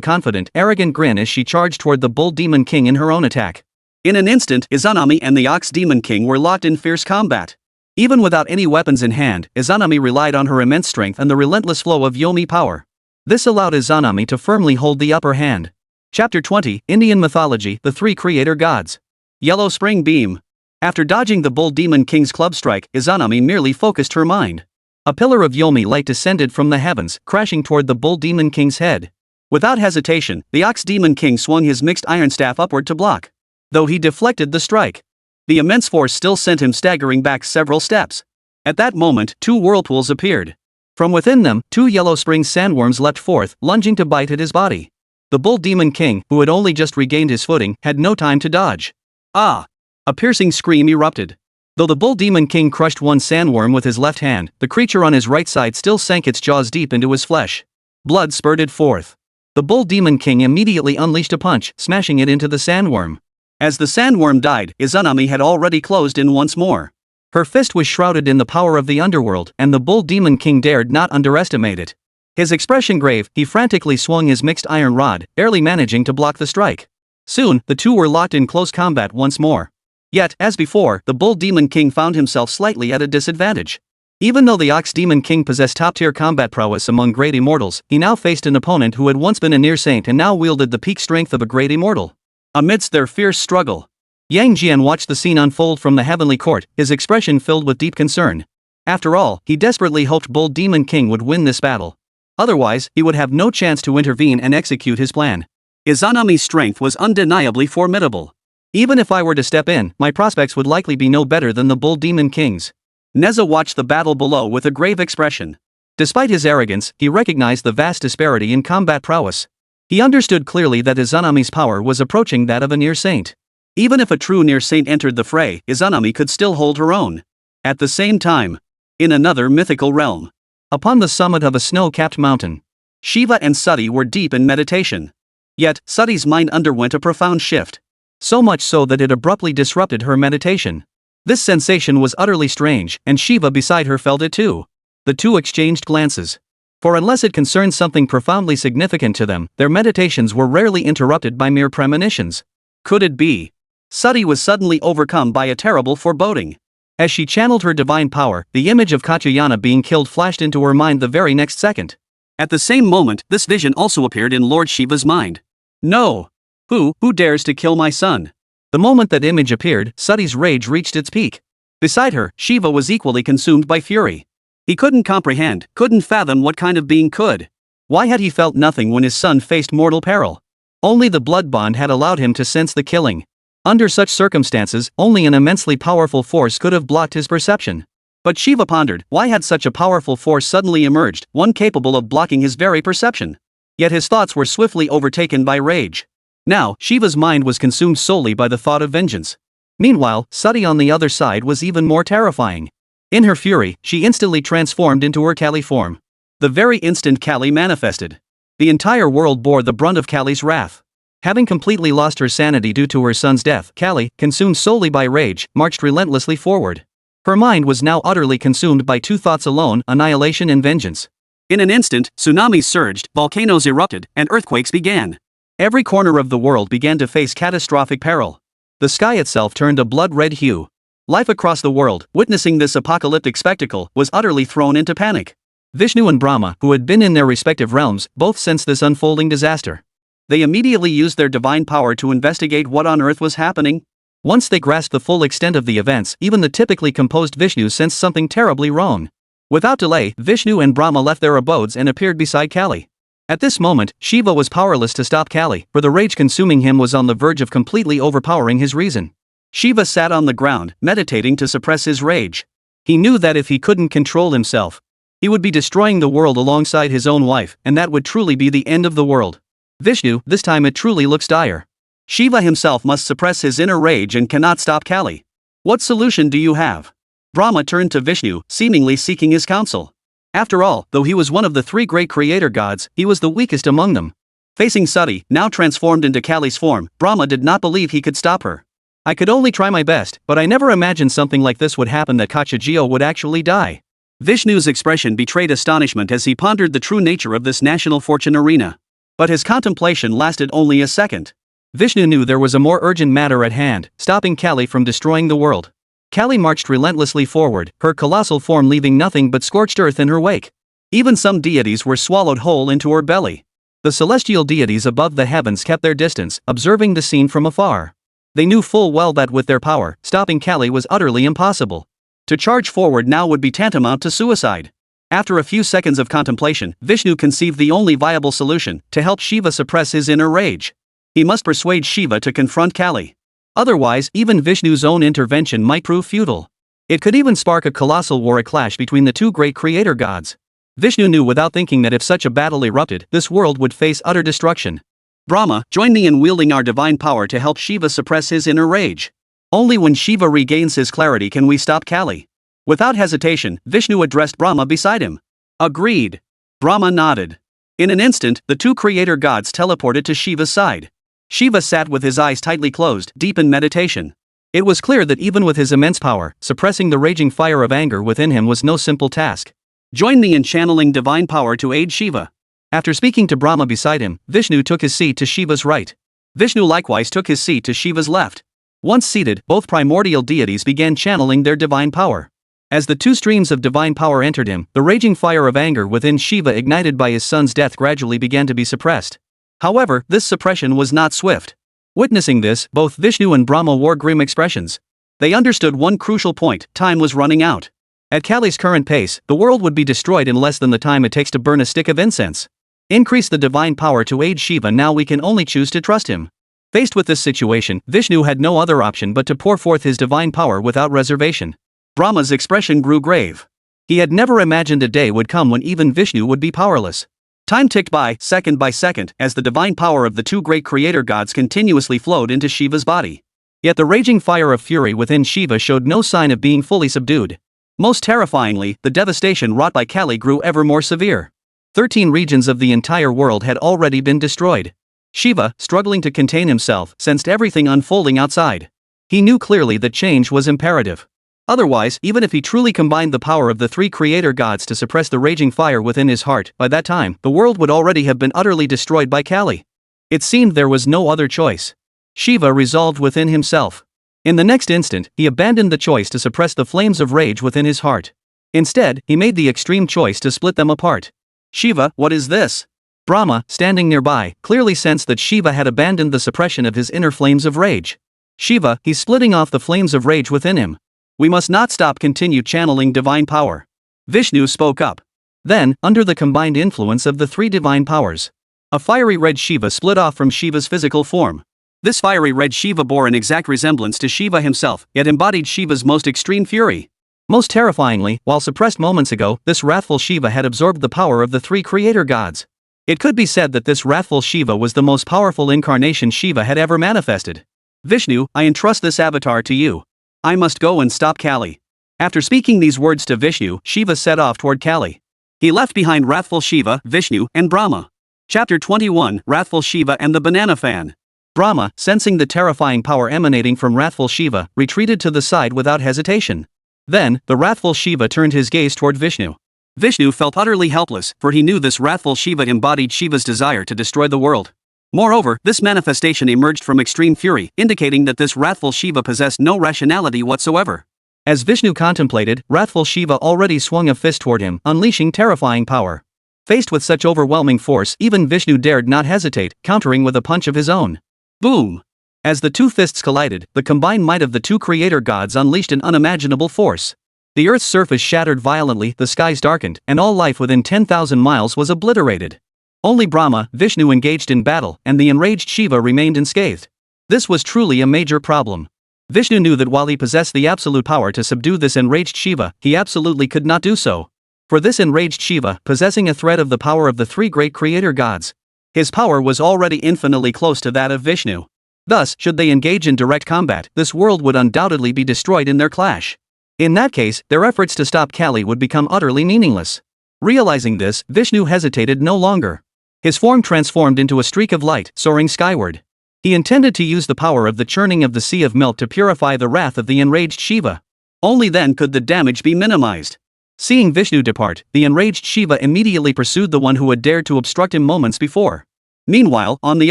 confident, arrogant grin as she charged toward the Bull Demon King in her own attack. In an instant, Izanami and the Ox Demon King were locked in fierce combat. Even without any weapons in hand, Izanami relied on her immense strength and the relentless flow of Yomi power. This allowed Izanami to firmly hold the upper hand. Chapter 20, Indian Mythology, The Three Creator Gods. Yellow Spring Beam. After dodging the Bull Demon King's club strike, Izanami merely focused her mind. A pillar of Yomi light descended from the heavens, crashing toward the Bull Demon King's head. Without hesitation, the Ox Demon King swung his mixed iron staff upward to block. Though he deflected the strike, the immense force still sent him staggering back several steps. At that moment, two whirlpools appeared. From within them, two yellow spring sandworms leapt forth, lunging to bite at his body. The Bull Demon King, who had only just regained his footing, had no time to dodge. Ah! A piercing scream erupted. Though the Bull Demon King crushed one sandworm with his left hand, the creature on his right side still sank its jaws deep into his flesh. Blood spurted forth. The Bull Demon King immediately unleashed a punch, smashing it into the sandworm. As the sandworm died, Izanami had already closed in once more. Her fist was shrouded in the power of the underworld, and the Bull Demon King dared not underestimate it. His expression grave, he frantically swung his mixed iron rod, barely managing to block the strike. Soon, the two were locked in close combat once more. Yet, as before, the Bull Demon King found himself slightly at a disadvantage. Even though the Ox Demon King possessed top-tier combat prowess among great immortals, he now faced an opponent who had once been a near saint and now wielded the peak strength of a great immortal. Amidst their fierce struggle, Yang Jian watched the scene unfold from the heavenly court, his expression filled with deep concern. After all, he desperately hoped Bull Demon King would win this battle. Otherwise, he would have no chance to intervene and execute his plan. Izanami's strength was undeniably formidable. Even if I were to step in, my prospects would likely be no better than the Bull Demon King's. Nezha watched the battle below with a grave expression. Despite his arrogance, he recognized the vast disparity in combat prowess. He understood clearly that Izanami's power was approaching that of a near saint. Even if a true near saint entered the fray, Izanami could still hold her own. At the same time, in another mythical realm, upon the summit of a snow-capped mountain, Shiva and Sati were deep in meditation. Yet, Sati's mind underwent a profound shift. So much so that it abruptly disrupted her meditation. This sensation was utterly strange, and Shiva beside her felt it too. The two exchanged glances. For unless it concerned something profoundly significant to them, their meditations were rarely interrupted by mere premonitions. Could it be? Sati was suddenly overcome by a terrible foreboding. As she channeled her divine power, the image of Katyayana being killed flashed into her mind the very next second. At the same moment, this vision also appeared in Lord Shiva's mind. No! Who dares to kill my son? The moment that image appeared, Sati's rage reached its peak. Beside her, Shiva was equally consumed by fury. He couldn't comprehend, couldn't fathom what kind of being could. Why had he felt nothing when his son faced mortal peril? Only the blood bond had allowed him to sense the killing. Under such circumstances, only an immensely powerful force could have blocked his perception. But Shiva pondered, why had such a powerful force suddenly emerged, one capable of blocking his very perception? Yet his thoughts were swiftly overtaken by rage. Now, Shiva's mind was consumed solely by the thought of vengeance. Meanwhile, Sati on the other side was even more terrifying. In her fury, she instantly transformed into her Kali form. The very instant Kali manifested, the entire world bore the brunt of Kali's wrath. Having completely lost her sanity due to her son's death, Kali, consumed solely by rage, marched relentlessly forward. Her mind was now utterly consumed by two thoughts alone: annihilation and vengeance. In an instant, tsunamis surged, volcanoes erupted, and earthquakes began. Every corner of the world began to face catastrophic peril. The sky itself turned a blood-red hue. Life across the world, witnessing this apocalyptic spectacle, was utterly thrown into panic. Vishnu and Brahma, who had been in their respective realms, both sensed this unfolding disaster. They immediately used their divine power to investigate what on earth was happening. Once they grasped the full extent of the events, even the typically composed Vishnu sensed something terribly wrong. Without delay, Vishnu and Brahma left their abodes and appeared beside Kali. At this moment, Shiva was powerless to stop Kali, for the rage consuming him was on the verge of completely overpowering his reason. Shiva sat on the ground, meditating to suppress his rage. He knew that if he couldn't control himself, he would be destroying the world alongside his own wife, and that would truly be the end of the world. Vishnu, this time it truly looks dire. Shiva himself must suppress his inner rage and cannot stop Kali. What solution do you have? Brahma turned to Vishnu, seemingly seeking his counsel. After all, though he was one of the three great creator gods, he was the weakest among them. Facing Sati, now transformed into Kali's form, Brahma did not believe he could stop her. I could only try my best, but I never imagined something like this would happen, that Kachagio would actually die. Vishnu's expression betrayed astonishment as he pondered the true nature of this national fortune arena. But his contemplation lasted only a second. Vishnu knew there was a more urgent matter at hand, stopping Kali from destroying the world. Kali marched relentlessly forward, her colossal form leaving nothing but scorched earth in her wake. Even some deities were swallowed whole into her belly. The celestial deities above the heavens kept their distance, observing the scene from afar. They knew full well that with their power, stopping Kali was utterly impossible. To charge forward now would be tantamount to suicide. After a few seconds of contemplation, Vishnu conceived the only viable solution: to help Shiva suppress his inner rage. He must persuade Shiva to confront Kali. Otherwise, even Vishnu's own intervention might prove futile. It could even spark a colossal war, a clash between the two great creator gods. Vishnu knew without thinking that if such a battle erupted, this world would face utter destruction. Brahma, join me in wielding our divine power to help Shiva suppress his inner rage. Only when Shiva regains his clarity can we stop Kali. Without hesitation, Vishnu addressed Brahma beside him. Agreed. Brahma nodded. In an instant, the two creator gods teleported to Shiva's side. Shiva sat with his eyes tightly closed, deep in meditation. It was clear that even with his immense power, suppressing the raging fire of anger within him was no simple task. Join me in channeling divine power to aid Shiva. After speaking to Brahma beside him, Vishnu took his seat to Shiva's right. Vishnu likewise took his seat to Shiva's left. Once seated, both primordial deities began channeling their divine power. As the two streams of divine power entered him, the raging fire of anger within Shiva ignited by his son's death gradually began to be suppressed. However, this suppression was not swift. Witnessing this, both Vishnu and Brahma wore grim expressions. They understood one crucial point: time was running out. At Kali's current pace, the world would be destroyed in less than the time it takes to burn a stick of incense. Increase the divine power to aid Shiva now, we can only choose to trust him. Faced with this situation, Vishnu had no other option but to pour forth his divine power without reservation. Brahma's expression grew grave. He had never imagined a day would come when even Vishnu would be powerless. Time ticked by second, as the divine power of the two great creator gods continuously flowed into Shiva's body. Yet the raging fire of fury within Shiva showed no sign of being fully subdued. Most terrifyingly, the devastation wrought by Kali grew ever more severe. 13 regions of the entire world had already been destroyed. Shiva, struggling to contain himself, sensed everything unfolding outside. He knew clearly that change was imperative. Otherwise, even if he truly combined the power of the three creator gods to suppress the raging fire within his heart, by that time, the world would already have been utterly destroyed by Kali. It seemed there was no other choice. Shiva resolved within himself. In the next instant, he abandoned the choice to suppress the flames of rage within his heart. Instead, he made the extreme choice to split them apart. Shiva, what is this? Brahma, standing nearby, clearly sensed that Shiva had abandoned the suppression of his inner flames of rage. Shiva, he's splitting off the flames of rage within him. We must not stop, continue channeling divine power. Vishnu spoke up. Then, under the combined influence of the three divine powers, a fiery red Shiva split off from Shiva's physical form. This fiery red Shiva bore an exact resemblance to Shiva himself, yet embodied Shiva's most extreme fury. Most terrifyingly, while suppressed moments ago, this wrathful Shiva had absorbed the power of the three creator gods. It could be said that this wrathful Shiva was the most powerful incarnation Shiva had ever manifested. Vishnu, I entrust this avatar to you. I must go and stop Kali. After speaking these words to Vishnu, Shiva set off toward Kali. He left behind wrathful Shiva, Vishnu, and Brahma. Chapter 21, Wrathful Shiva and the Banana Fan. Brahma, sensing the terrifying power emanating from wrathful Shiva, retreated to the side without hesitation. Then, the wrathful Shiva turned his gaze toward Vishnu. Vishnu felt utterly helpless, for he knew this wrathful Shiva embodied Shiva's desire to destroy the world. Moreover, this manifestation emerged from extreme fury, indicating that this wrathful Shiva possessed no rationality whatsoever. As Vishnu contemplated, wrathful Shiva already swung a fist toward him, unleashing terrifying power. Faced with such overwhelming force, even Vishnu dared not hesitate, countering with a punch of his own. Boom! As the two fists collided, the combined might of the two creator gods unleashed an unimaginable force. The earth's surface shattered violently, the skies darkened, and all life within 10,000 miles was obliterated. Only Brahma, Vishnu engaged in battle, and the enraged Shiva remained unscathed. This was truly a major problem. Vishnu knew that while he possessed the absolute power to subdue this enraged Shiva, he absolutely could not do so. For this enraged Shiva, possessing a thread of the power of the three great creator gods, his power was already infinitely close to that of Vishnu. Thus, should they engage in direct combat, this world would undoubtedly be destroyed in their clash. In that case, their efforts to stop Kali would become utterly meaningless. Realizing this, Vishnu hesitated no longer. His form transformed into a streak of light, soaring skyward. He intended to use the power of the churning of the sea of milk to purify the wrath of the enraged Shiva. Only then could the damage be minimized. Seeing Vishnu depart, the enraged Shiva immediately pursued the one who had dared to obstruct him moments before. Meanwhile, on the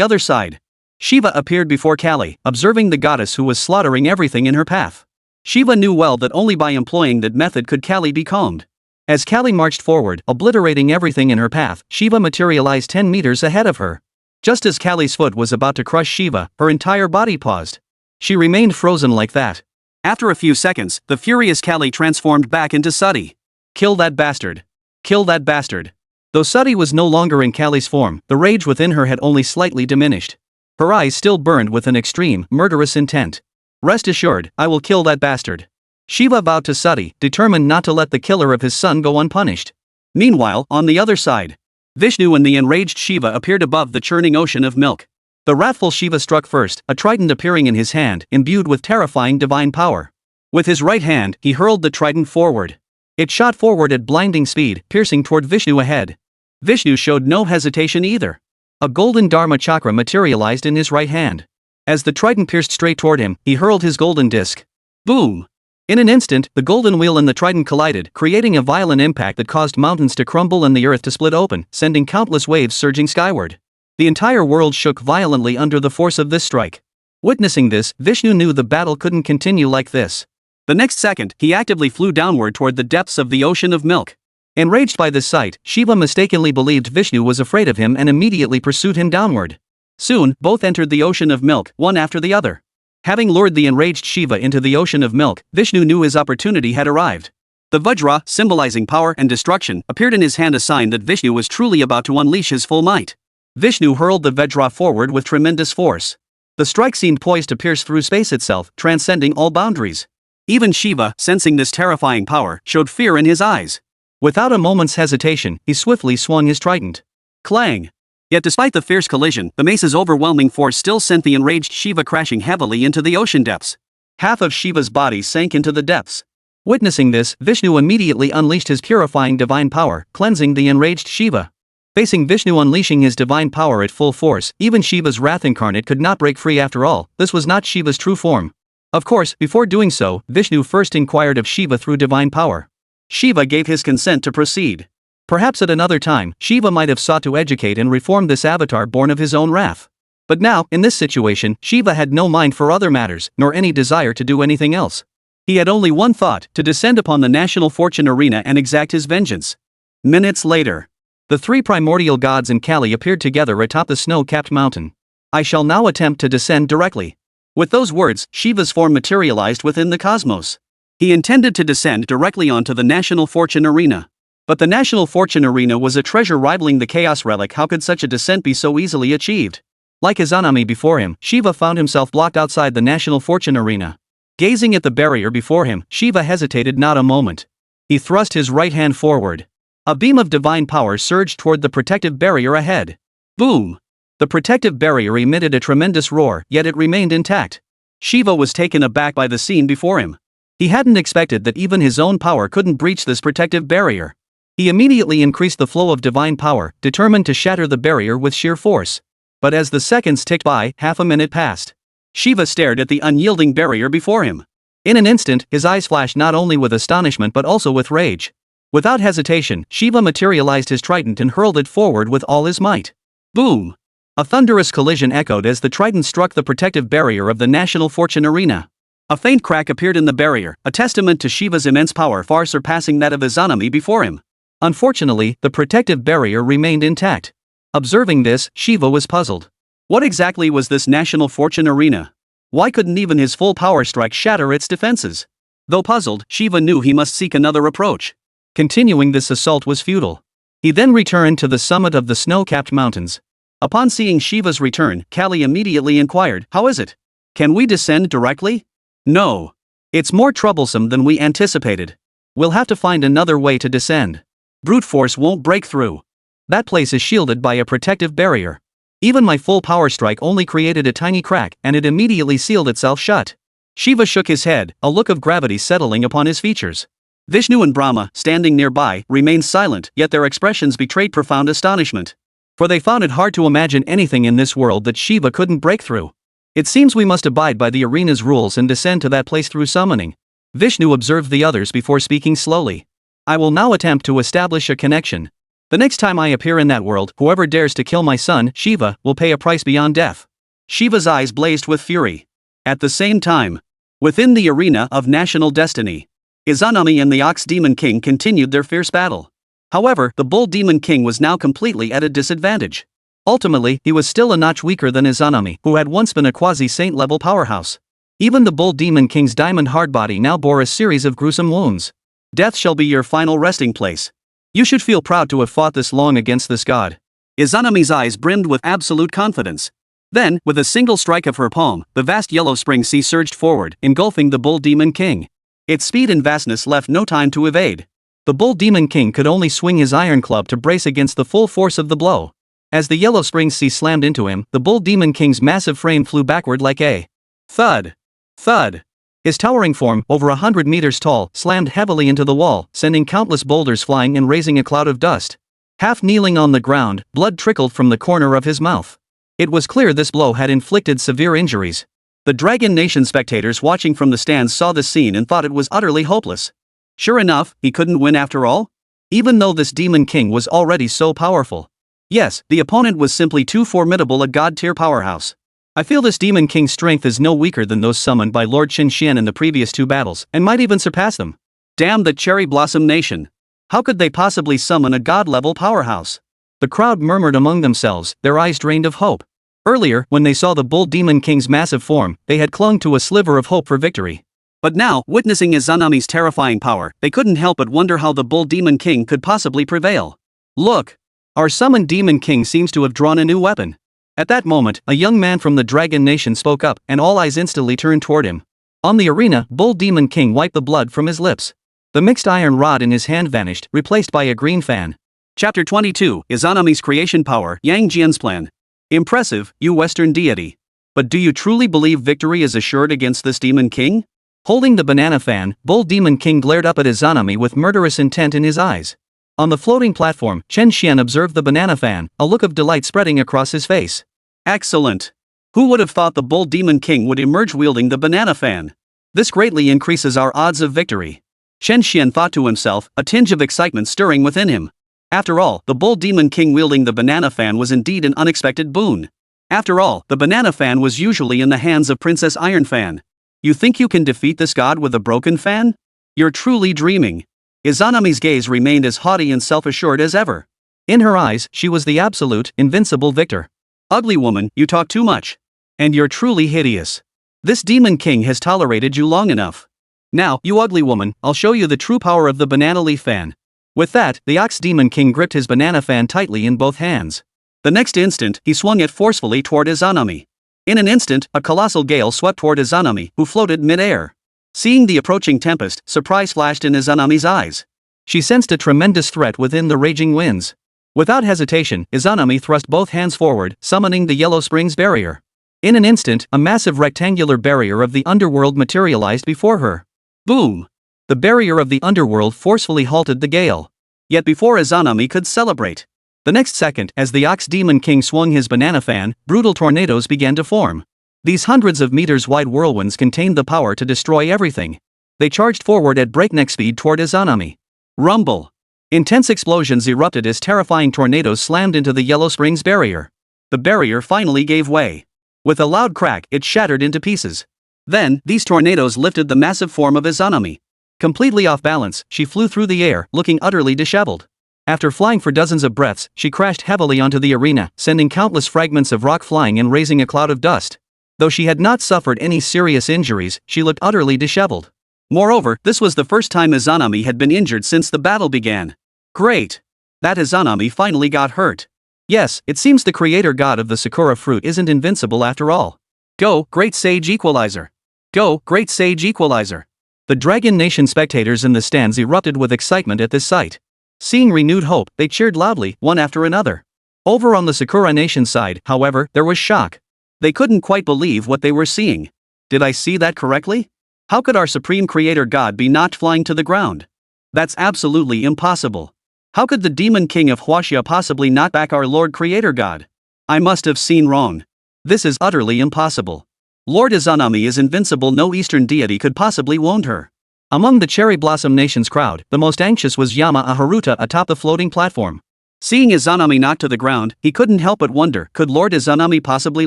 other side, Shiva appeared before Kali, observing the goddess who was slaughtering everything in her path. Shiva knew well that only by employing that method could Kali be calmed. As Kali marched forward, obliterating everything in her path, Shiva materialized 10 meters ahead of her. Just as Kali's foot was about to crush Shiva, her entire body paused. She remained frozen like that. After a few seconds, the furious Kali transformed back into Sati. Kill that bastard. Kill that bastard. Though Sati was no longer in Kali's form, the rage within her had only slightly diminished. Her eyes still burned with an extreme, murderous intent. Rest assured, I will kill that bastard. Shiva vowed to Sati, determined not to let the killer of his son go unpunished. Meanwhile, on the other side, Vishnu and the enraged Shiva appeared above the churning ocean of milk. The wrathful Shiva struck first, a trident appearing in his hand, imbued with terrifying divine power. With his right hand, he hurled the trident forward. It shot forward at blinding speed, piercing toward Vishnu ahead. Vishnu showed no hesitation either. A golden Dharma chakra materialized in his right hand. As the trident pierced straight toward him, he hurled his golden disc. Boom! In an instant, the golden wheel and the trident collided, creating a violent impact that caused mountains to crumble and the earth to split open, sending countless waves surging skyward. The entire world shook violently under the force of this strike. Witnessing this, Vishnu knew the battle couldn't continue like this. The next second, he actively flew downward toward the depths of the ocean of milk. Enraged by this sight, Shiva mistakenly believed Vishnu was afraid of him and immediately pursued him downward. Soon, both entered the ocean of milk, one after the other. Having lured the enraged Shiva into the ocean of milk, Vishnu knew his opportunity had arrived. The Vajra, symbolizing power and destruction, appeared in his hand, a sign that Vishnu was truly about to unleash his full might. Vishnu hurled the Vajra forward with tremendous force. The strike seemed poised to pierce through space itself, transcending all boundaries. Even Shiva, sensing this terrifying power, showed fear in his eyes. Without a moment's hesitation, he swiftly swung his trident. Clang! Yet despite the fierce collision, the mace's overwhelming force still sent the enraged Shiva crashing heavily into the ocean depths. Half of Shiva's body sank into the depths. Witnessing this, Vishnu immediately unleashed his purifying divine power, cleansing the enraged Shiva. Facing Vishnu unleashing his divine power at full force, even Shiva's wrath incarnate could not break free. After all, this was not Shiva's true form. Of course, before doing so, Vishnu first inquired of Shiva through divine power. Shiva gave his consent to proceed. Perhaps at another time, Shiva might have sought to educate and reform this avatar born of his own wrath. But now, in this situation, Shiva had no mind for other matters, nor any desire to do anything else. He had only one thought: to descend upon the national fortune arena and exact his vengeance. Minutes later, the three primordial gods and Kali appeared together atop the snow-capped mountain. I shall now attempt to descend directly. With those words, Shiva's form materialized within the cosmos. He intended to descend directly onto the national fortune arena. But the national fortune arena was a treasure rivaling the chaos relic. How could such a descent be so easily achieved? Like his enemy before him, Shiva found himself blocked outside the national fortune arena. Gazing at the barrier before him, Shiva hesitated not a moment. He thrust his right hand forward. A beam of divine power surged toward the protective barrier ahead. Boom! The protective barrier emitted a tremendous roar, yet it remained intact. Shiva was taken aback by the scene before him. He hadn't expected that even his own power couldn't breach this protective barrier. He immediately increased the flow of divine power, determined to shatter the barrier with sheer force. But as the seconds ticked by, half a minute passed. Shiva stared at the unyielding barrier before him. In an instant, his eyes flashed not only with astonishment but also with rage. Without hesitation, Shiva materialized his trident and hurled it forward with all his might. Boom! A thunderous collision echoed as the trident struck the protective barrier of the national fortune arena. A faint crack appeared in the barrier, a testament to Shiva's immense power far surpassing that of his enemy before him. Unfortunately, the protective barrier remained intact. Observing this, Shiva was puzzled. What exactly was this national fortune arena? Why couldn't even his full power strike shatter its defenses? Though puzzled, Shiva knew he must seek another approach. Continuing this assault was futile. He then returned to the summit of the snow-capped mountains. Upon seeing Shiva's return, Kali immediately inquired, "How is it? Can we descend directly?" "No. It's more troublesome than we anticipated. We'll have to find another way to descend. Brute force won't break through. That place is shielded by a protective barrier. Even my full power strike only created a tiny crack and it immediately sealed itself shut." Shiva shook his head, a look of gravity settling upon his features. Vishnu and Brahma, standing nearby, remained silent, yet their expressions betrayed profound astonishment. For they found it hard to imagine anything in this world that Shiva couldn't break through. "It seems we must abide by the arena's rules and descend to that place through summoning." Vishnu observed the others before speaking slowly. "I will now attempt to establish a connection. The next time I appear in that world, whoever dares to kill my son, Shiva, will pay a price beyond death." Shiva's eyes blazed with fury. At the same time, within the arena of national destiny, Izanami and the Ox Demon King continued their fierce battle. However, the Bull Demon King was now completely at a disadvantage. Ultimately, he was still a notch weaker than Izanami, who had once been a quasi-saint level powerhouse. Even the Bull Demon King's diamond hard body now bore a series of gruesome wounds. "Death shall be your final resting place. You should feel proud to have fought this long against this god." Izanami's eyes brimmed with absolute confidence. Then, with a single strike of her palm, the vast yellow spring sea surged forward, engulfing the Bull Demon King. Its speed and vastness left no time to evade. The Bull Demon King could only swing his iron club to brace against the full force of the blow. As the yellow spring sea slammed into him, the Bull Demon King's massive frame flew backward like a thud. Thud. His towering form, over 100 meters tall, slammed heavily into the wall, sending countless boulders flying and raising a cloud of dust. Half kneeling on the ground, blood trickled from the corner of his mouth. It was clear this blow had inflicted severe injuries. The Dragon Nation spectators watching from the stands saw the scene and thought it was utterly hopeless. Sure enough, he couldn't win after all? Even though this Demon King was already so powerful. Yes, the opponent was simply too formidable a god-tier powerhouse. "I feel this Demon King's strength is no weaker than those summoned by Lord Chen Xuan in the previous 2 battles, and might even surpass them. Damn the Cherry Blossom Nation. How could they possibly summon a god-level powerhouse?" The crowd murmured among themselves, their eyes drained of hope. Earlier, when they saw the Bull Demon King's massive form, they had clung to a sliver of hope for victory. But now, witnessing Izanami's terrifying power, they couldn't help but wonder how the Bull Demon King could possibly prevail. "Look! Our summoned Demon King seems to have drawn a new weapon." At that moment, a young man from the Dragon Nation spoke up, and all eyes instantly turned toward him. On the arena, Bull Demon King wiped the blood from his lips. The mixed iron rod in his hand vanished, replaced by a green fan. Chapter 22, Izanami's Creation Power, Yang Jian's Plan. Impressive, you Western deity. But do you truly believe victory is assured against this Demon King? Holding the banana fan, Bull Demon King glared up at Izanami with murderous intent in his eyes. On the floating platform, Chen Xuan observed the banana fan, a look of delight spreading across his face. Excellent. Who would have thought the Bull Demon King would emerge wielding the banana fan? This greatly increases our odds of victory. Chen Xuan thought to himself, a tinge of excitement stirring within him. After all, the Bull Demon King wielding the banana fan was indeed an unexpected boon. After all, the banana fan was usually in the hands of Princess Iron Fan. You think you can defeat this god with a broken fan? You're truly dreaming. Izanami's gaze remained as haughty and self-assured as ever. In her eyes, she was the absolute, invincible victor. Ugly woman, you talk too much. And you're truly hideous. This Demon King has tolerated you long enough. Now, you ugly woman, I'll show you the true power of the banana leaf fan. With that, the Ox Demon King gripped his banana fan tightly in both hands. The next instant, he swung it forcefully toward Izanami. In an instant, a colossal gale swept toward Izanami, who floated mid-air. Seeing the approaching tempest, surprise flashed in Izanami's eyes. She sensed a tremendous threat within the raging winds. Without hesitation, Izanami thrust both hands forward, summoning the Yellow Springs barrier. In an instant, a massive rectangular barrier of the underworld materialized before her. Boom! The barrier of the underworld forcefully halted the gale. Yet before Izanami could celebrate, the next second, as the Ox Demon King swung his banana fan, brutal tornadoes began to form. These hundreds of meters wide whirlwinds contained the power to destroy everything. They charged forward at breakneck speed toward Izanami. Rumble! Intense explosions erupted as terrifying tornadoes slammed into the Yellow Springs barrier. The barrier finally gave way. With a loud crack, it shattered into pieces. Then, these tornadoes lifted the massive form of Izanami. Completely off balance, she flew through the air, looking utterly disheveled. After flying for dozens of breaths, she crashed heavily onto the arena, sending countless fragments of rock flying and raising a cloud of dust. Though she had not suffered any serious injuries, she looked utterly disheveled. Moreover, this was the first time Izanami had been injured since the battle began. Great! That Izanami finally got hurt. Yes, it seems the creator god of the Sakura fruit isn't invincible after all. Go, great sage equalizer! Go, great sage equalizer! The Dragon Nation spectators in the stands erupted with excitement at this sight. Seeing renewed hope, they cheered loudly, one after another. Over on the Sakura Nation side, however, there was shock. They couldn't quite believe what they were seeing. Did I see that correctly? How could our supreme creator god be knocked flying to the ground? That's absolutely impossible. How could the demon king of Huaxia possibly knock back our Lord Creator God? I must have seen wrong. This is utterly impossible. Lord Izanami is invincible, no eastern deity could possibly wound her. Among the Cherry Blossom Nation's crowd, the most anxious was Yama Haruta atop the floating platform. Seeing Izanami knocked to the ground, he couldn't help but wonder, could Lord Izanami possibly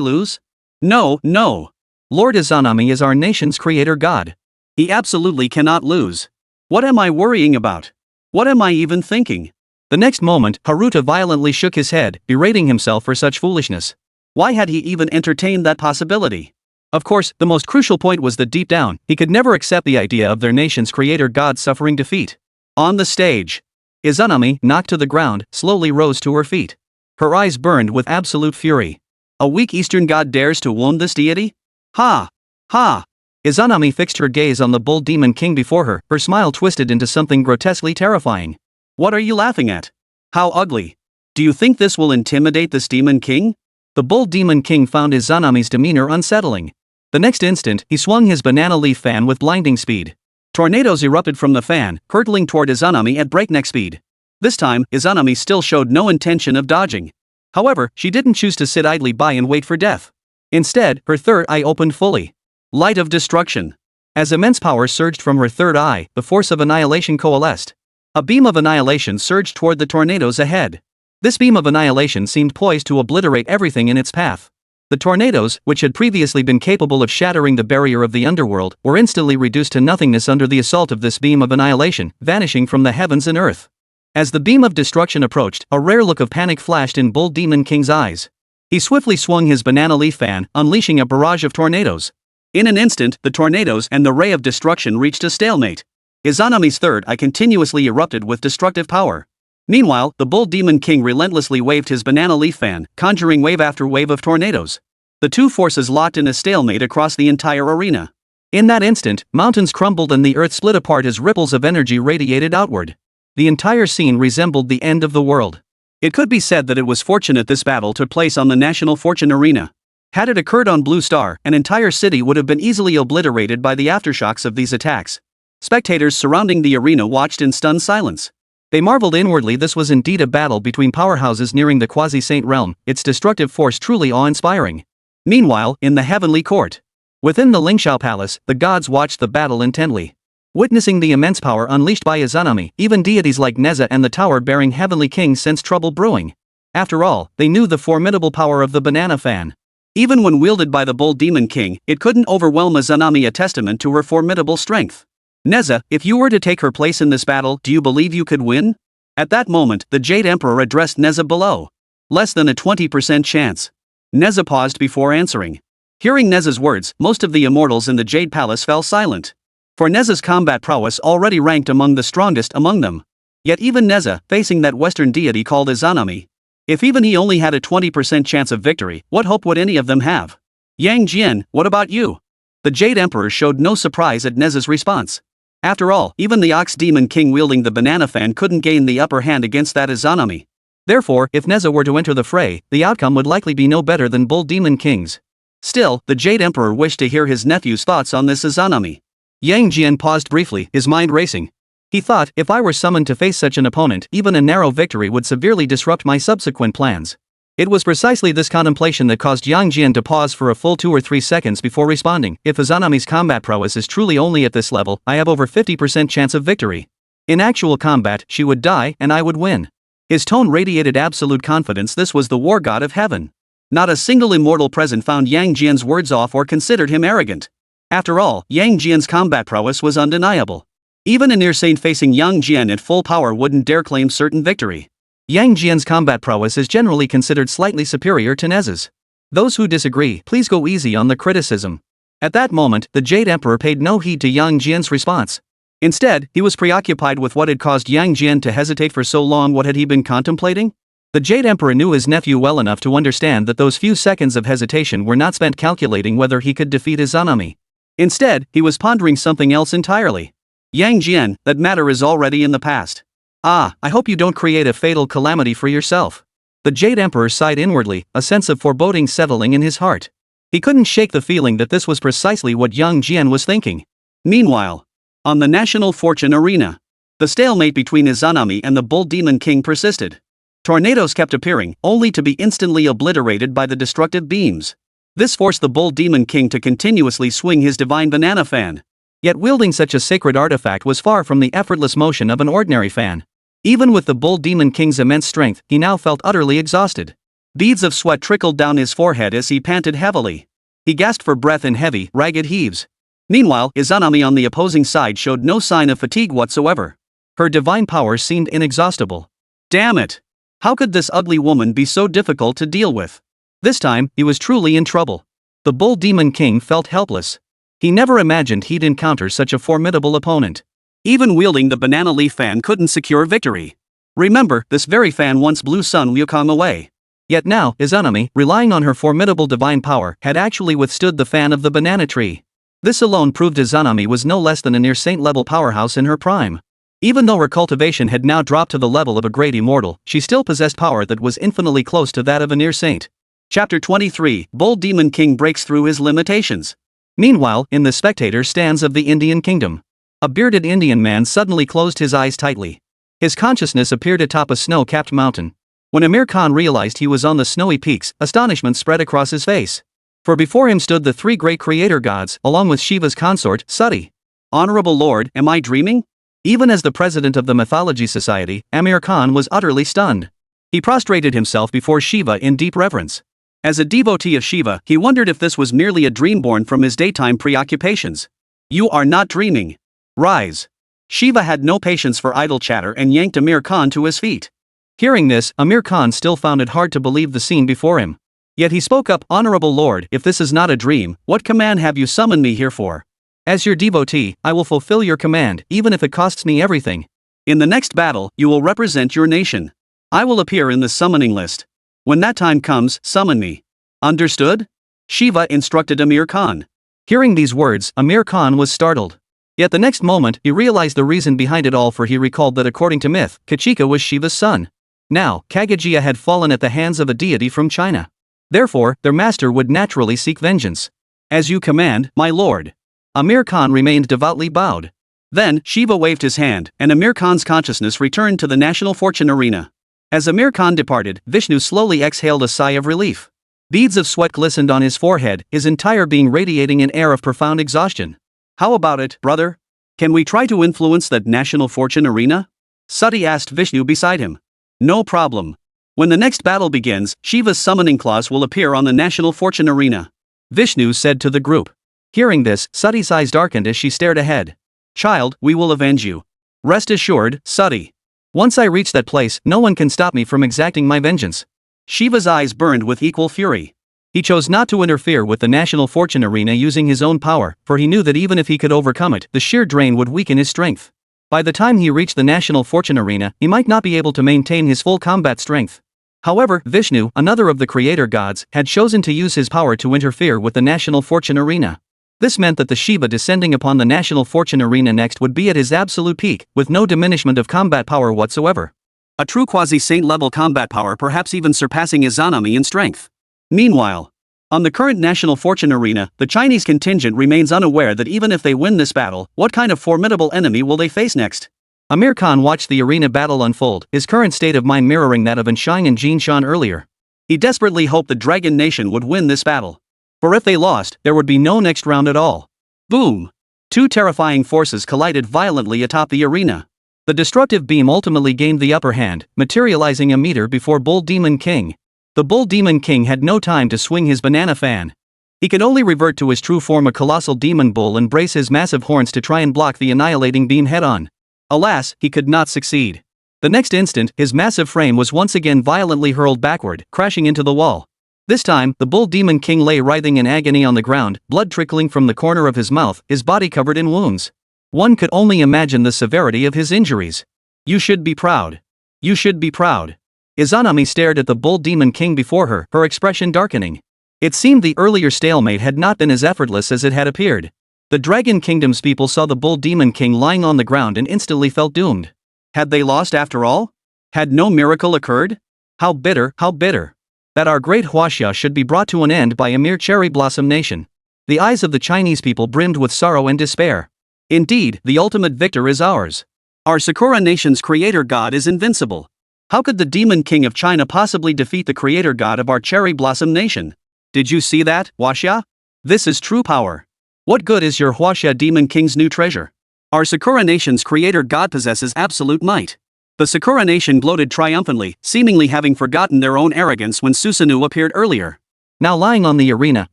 lose? No, no. Lord Izanami is our nation's creator god. He absolutely cannot lose. What am I worrying about? What am I even thinking? The next moment, Haruta violently shook his head, berating himself for such foolishness. Why had he even entertained that possibility? Of course, the most crucial point was that deep down, he could never accept the idea of their nation's creator god suffering defeat. On the stage, Izanami, knocked to the ground, slowly rose to her feet. Her eyes burned with absolute fury. A weak eastern god dares to wound this deity? Ha! Ha! Izanami fixed her gaze on the bull demon king before her, her smile twisted into something grotesquely terrifying. What are you laughing at? How ugly. Do you think this will intimidate this demon king? The bull demon king found Izanami's demeanor unsettling. The next instant, he swung his banana leaf fan with blinding speed. Tornadoes erupted from the fan, hurtling toward Izanami at breakneck speed. This time, Izanami still showed no intention of dodging. However, she didn't choose to sit idly by and wait for death. Instead, her third eye opened fully. Light of destruction. As immense power surged from her third eye, the force of annihilation coalesced. A beam of annihilation surged toward the tornadoes ahead. This beam of annihilation seemed poised to obliterate everything in its path. The tornadoes, which had previously been capable of shattering the barrier of the underworld, were instantly reduced to nothingness under the assault of this beam of annihilation, vanishing from the heavens and earth. As the beam of destruction approached, a rare look of panic flashed in Bull Demon King's eyes. He swiftly swung his banana leaf fan, unleashing a barrage of tornadoes. In an instant, the tornadoes and the ray of destruction reached a stalemate. Izanami's third eye continuously erupted with destructive power. Meanwhile, the Bull Demon King relentlessly waved his banana leaf fan, conjuring wave after wave of tornadoes. The two forces locked in a stalemate across the entire arena. In that instant, mountains crumbled and the earth split apart as ripples of energy radiated outward. The entire scene resembled the end of the world. It could be said that it was fortunate this battle took place on the National Fortune Arena. Had it occurred on Blue Star, an entire city would have been easily obliterated by the aftershocks of these attacks. Spectators surrounding the arena watched in stunned silence. They marveled inwardly. This was indeed a battle between powerhouses nearing the quasi-saint realm, its destructive force truly awe-inspiring. Meanwhile, in the heavenly court. Within the Lingxiao Palace, the gods watched the battle intently. Witnessing the immense power unleashed by Izanami, even deities like Nezha and the tower-bearing heavenly king sensed trouble brewing. After all, they knew the formidable power of the banana fan. Even when wielded by the Bull Demon King, it couldn't overwhelm Izanami, a testament to her formidable strength. Nezha, if you were to take her place in this battle, do you believe you could win? At that moment, the Jade Emperor addressed Nezha below. Less than a 20% chance. Nezha paused before answering. Hearing Nezha's words, most of the immortals in the Jade Palace fell silent. For Nezha's combat prowess already ranked among the strongest among them. Yet even Nezha, facing that Western deity called Izanami, if even he only had a 20% chance of victory, what hope would any of them have? Yang Jian, what about you? The Jade Emperor showed no surprise at Nezha's response. After all, even the Ox Demon King wielding the banana fan couldn't gain the upper hand against that Izanami. Therefore, if Nezha were to enter the fray, the outcome would likely be no better than Bull Demon King's. Still, the Jade Emperor wished to hear his nephew's thoughts on this Izanami. Yang Jian paused briefly, his mind racing. He thought, if I were summoned to face such an opponent, even a narrow victory would severely disrupt my subsequent plans. It was precisely this contemplation that caused Yang Jian to pause for a full 2 or 3 seconds before responding. If Izanami's combat prowess is truly only at this level, I have over 50% chance of victory. In actual combat, she would die, and I would win. His tone radiated absolute confidence. This was the war god of heaven. Not a single immortal present found Yang Jian's words off or considered him arrogant. After all, Yang Jian's combat prowess was undeniable. Even a near saint facing Yang Jian at full power wouldn't dare claim certain victory. Yang Jian's combat prowess is generally considered slightly superior to Nezha's. Those who disagree, please go easy on the criticism. At that moment, the Jade Emperor paid no heed to Yang Jian's response. Instead, he was preoccupied with what had caused Yang Jian to hesitate for so long. What had he been contemplating? The Jade Emperor knew his nephew well enough to understand that those few seconds of hesitation were not spent calculating whether he could defeat Izanami. Instead, he was pondering something else entirely. Yang Jian, that matter is already in the past. I hope you don't create a fatal calamity for yourself. The Jade Emperor sighed inwardly, a sense of foreboding settling in his heart. He couldn't shake the feeling that this was precisely what Yang Jian was thinking. Meanwhile, on the National Fortune Arena, the stalemate between Izanami and the Bull Demon King persisted. Tornadoes kept appearing, only to be instantly obliterated by the destructive beams. This forced the Bull Demon King to continuously swing his divine banana fan. Yet wielding such a sacred artifact was far from the effortless motion of an ordinary fan. Even with the Bull Demon King's immense strength, he now felt utterly exhausted. Beads of sweat trickled down his forehead as he panted heavily. He gasped for breath in heavy, ragged heaves. Meanwhile, Izanami on the opposing side showed no sign of fatigue whatsoever. Her divine power seemed inexhaustible. Damn it! How could this ugly woman be so difficult to deal with? This time, he was truly in trouble. The Bull Demon King felt helpless. He never imagined he'd encounter such a formidable opponent. Even wielding the banana leaf fan couldn't secure victory. Remember, this very fan once blew Sun Wukong away. Yet now, Izanami, relying on her formidable divine power, had actually withstood the fan of the banana tree. This alone proved Izanami was no less than a near-saint-level powerhouse in her prime. Even though her cultivation had now dropped to the level of a great immortal, she still possessed power that was infinitely close to that of a near-saint. Chapter 23, Bull Demon King breaks through his limitations. Meanwhile, in the spectator stands of the Indian kingdom, a bearded Indian man suddenly closed his eyes tightly. His consciousness appeared atop a snow-capped mountain. When Amir Khan realized he was on the snowy peaks, astonishment spread across his face. For before him stood the three great creator gods, along with Shiva's consort, Sati. Honorable Lord, am I dreaming? Even as the president of the Mythology Society, Amir Khan was utterly stunned. He prostrated himself before Shiva in deep reverence. As a devotee of Shiva, he wondered if this was merely a dream born from his daytime preoccupations. You are not dreaming. Rise. Shiva had no patience for idle chatter and yanked Amir Khan to his feet. Hearing this, Amir Khan still found it hard to believe the scene before him. Yet he spoke up, Honorable Lord, if this is not a dream, what command have you summoned me here for? As your devotee, I will fulfill your command, even if it costs me everything. In the next battle, you will represent your nation. I will appear in the summoning list. When that time comes, summon me. Understood? Shiva instructed Amir Khan. Hearing these words, Amir Khan was startled. Yet the next moment, he realized the reason behind it all, for he recalled that according to myth, Kachika was Shiva's son. Now, Kagajia had fallen at the hands of a deity from China. Therefore, their master would naturally seek vengeance. As you command, my lord. Amir Khan remained devoutly bowed. Then, Shiva waved his hand, and Amir Khan's consciousness returned to the National Fortune Arena. As Amir Khan departed, Vishnu slowly exhaled a sigh of relief. Beads of sweat glistened on his forehead, his entire being radiating an air of profound exhaustion. How about it, brother? Can we try to influence that National Fortune Arena? Sati asked Vishnu beside him. No problem. When the next battle begins, Shiva's summoning clause will appear on the National Fortune Arena. Vishnu said to the group. Hearing this, Sati's eyes darkened as she stared ahead. Child, we will avenge you. Rest assured, Sati. Once I reach that place, no one can stop me from exacting my vengeance. Shiva's eyes burned with equal fury. He chose not to interfere with the National Fortune Arena using his own power, for he knew that even if he could overcome it, the sheer drain would weaken his strength. By the time he reached the National Fortune Arena, he might not be able to maintain his full combat strength. However, Vishnu, another of the creator gods, had chosen to use his power to interfere with the National Fortune Arena. This meant that the Shiva descending upon the National Fortune Arena next would be at his absolute peak, with no diminishment of combat power whatsoever. A true quasi-saint level combat power, perhaps even surpassing Izanami in strength. Meanwhile, on the current National Fortune Arena, the Chinese contingent remains unaware that even if they win this battle, what kind of formidable enemy will they face next? Amir Khan watched the arena battle unfold, his current state of mind mirroring that of Anshang and Jin Shan earlier. He desperately hoped the Dragon Nation would win this battle. For if they lost, there would be no next round at all. Boom! Two terrifying forces collided violently atop the arena. The destructive beam ultimately gained the upper hand, materializing a meter before Bull Demon King. The Bull Demon King had no time to swing his banana fan. He could only revert to his true form, a colossal demon bull, and brace his massive horns to try and block the annihilating beam head-on. Alas, he could not succeed. The next instant, his massive frame was once again violently hurled backward, crashing into the wall. This time, the bull demon king lay writhing in agony on the ground, blood trickling from the corner of his mouth, his body covered in wounds. One could only imagine the severity of his injuries. You should be proud. You should be proud. Izanami stared at the bull demon king before her, her expression darkening. It seemed the earlier stalemate had not been as effortless as it had appeared. The Dragon Kingdom's people saw the bull demon king lying on the ground and instantly felt doomed. Had they lost after all? Had no miracle occurred? How bitter, how bitter. That our great Huaxia should be brought to an end by a mere cherry blossom nation. The eyes of the Chinese people brimmed with sorrow and despair. Indeed, the ultimate victor is ours. Our Sakura Nation's creator god is invincible. How could the demon king of China possibly defeat the creator god of our cherry blossom nation? Did you see that, Huaxia? This is true power. What good is your Huaxia demon king's new treasure? Our Sakura Nation's creator god possesses absolute might. The Sakura Nation gloated triumphantly, seemingly having forgotten their own arrogance when Susanoo appeared earlier. Now lying on the arena,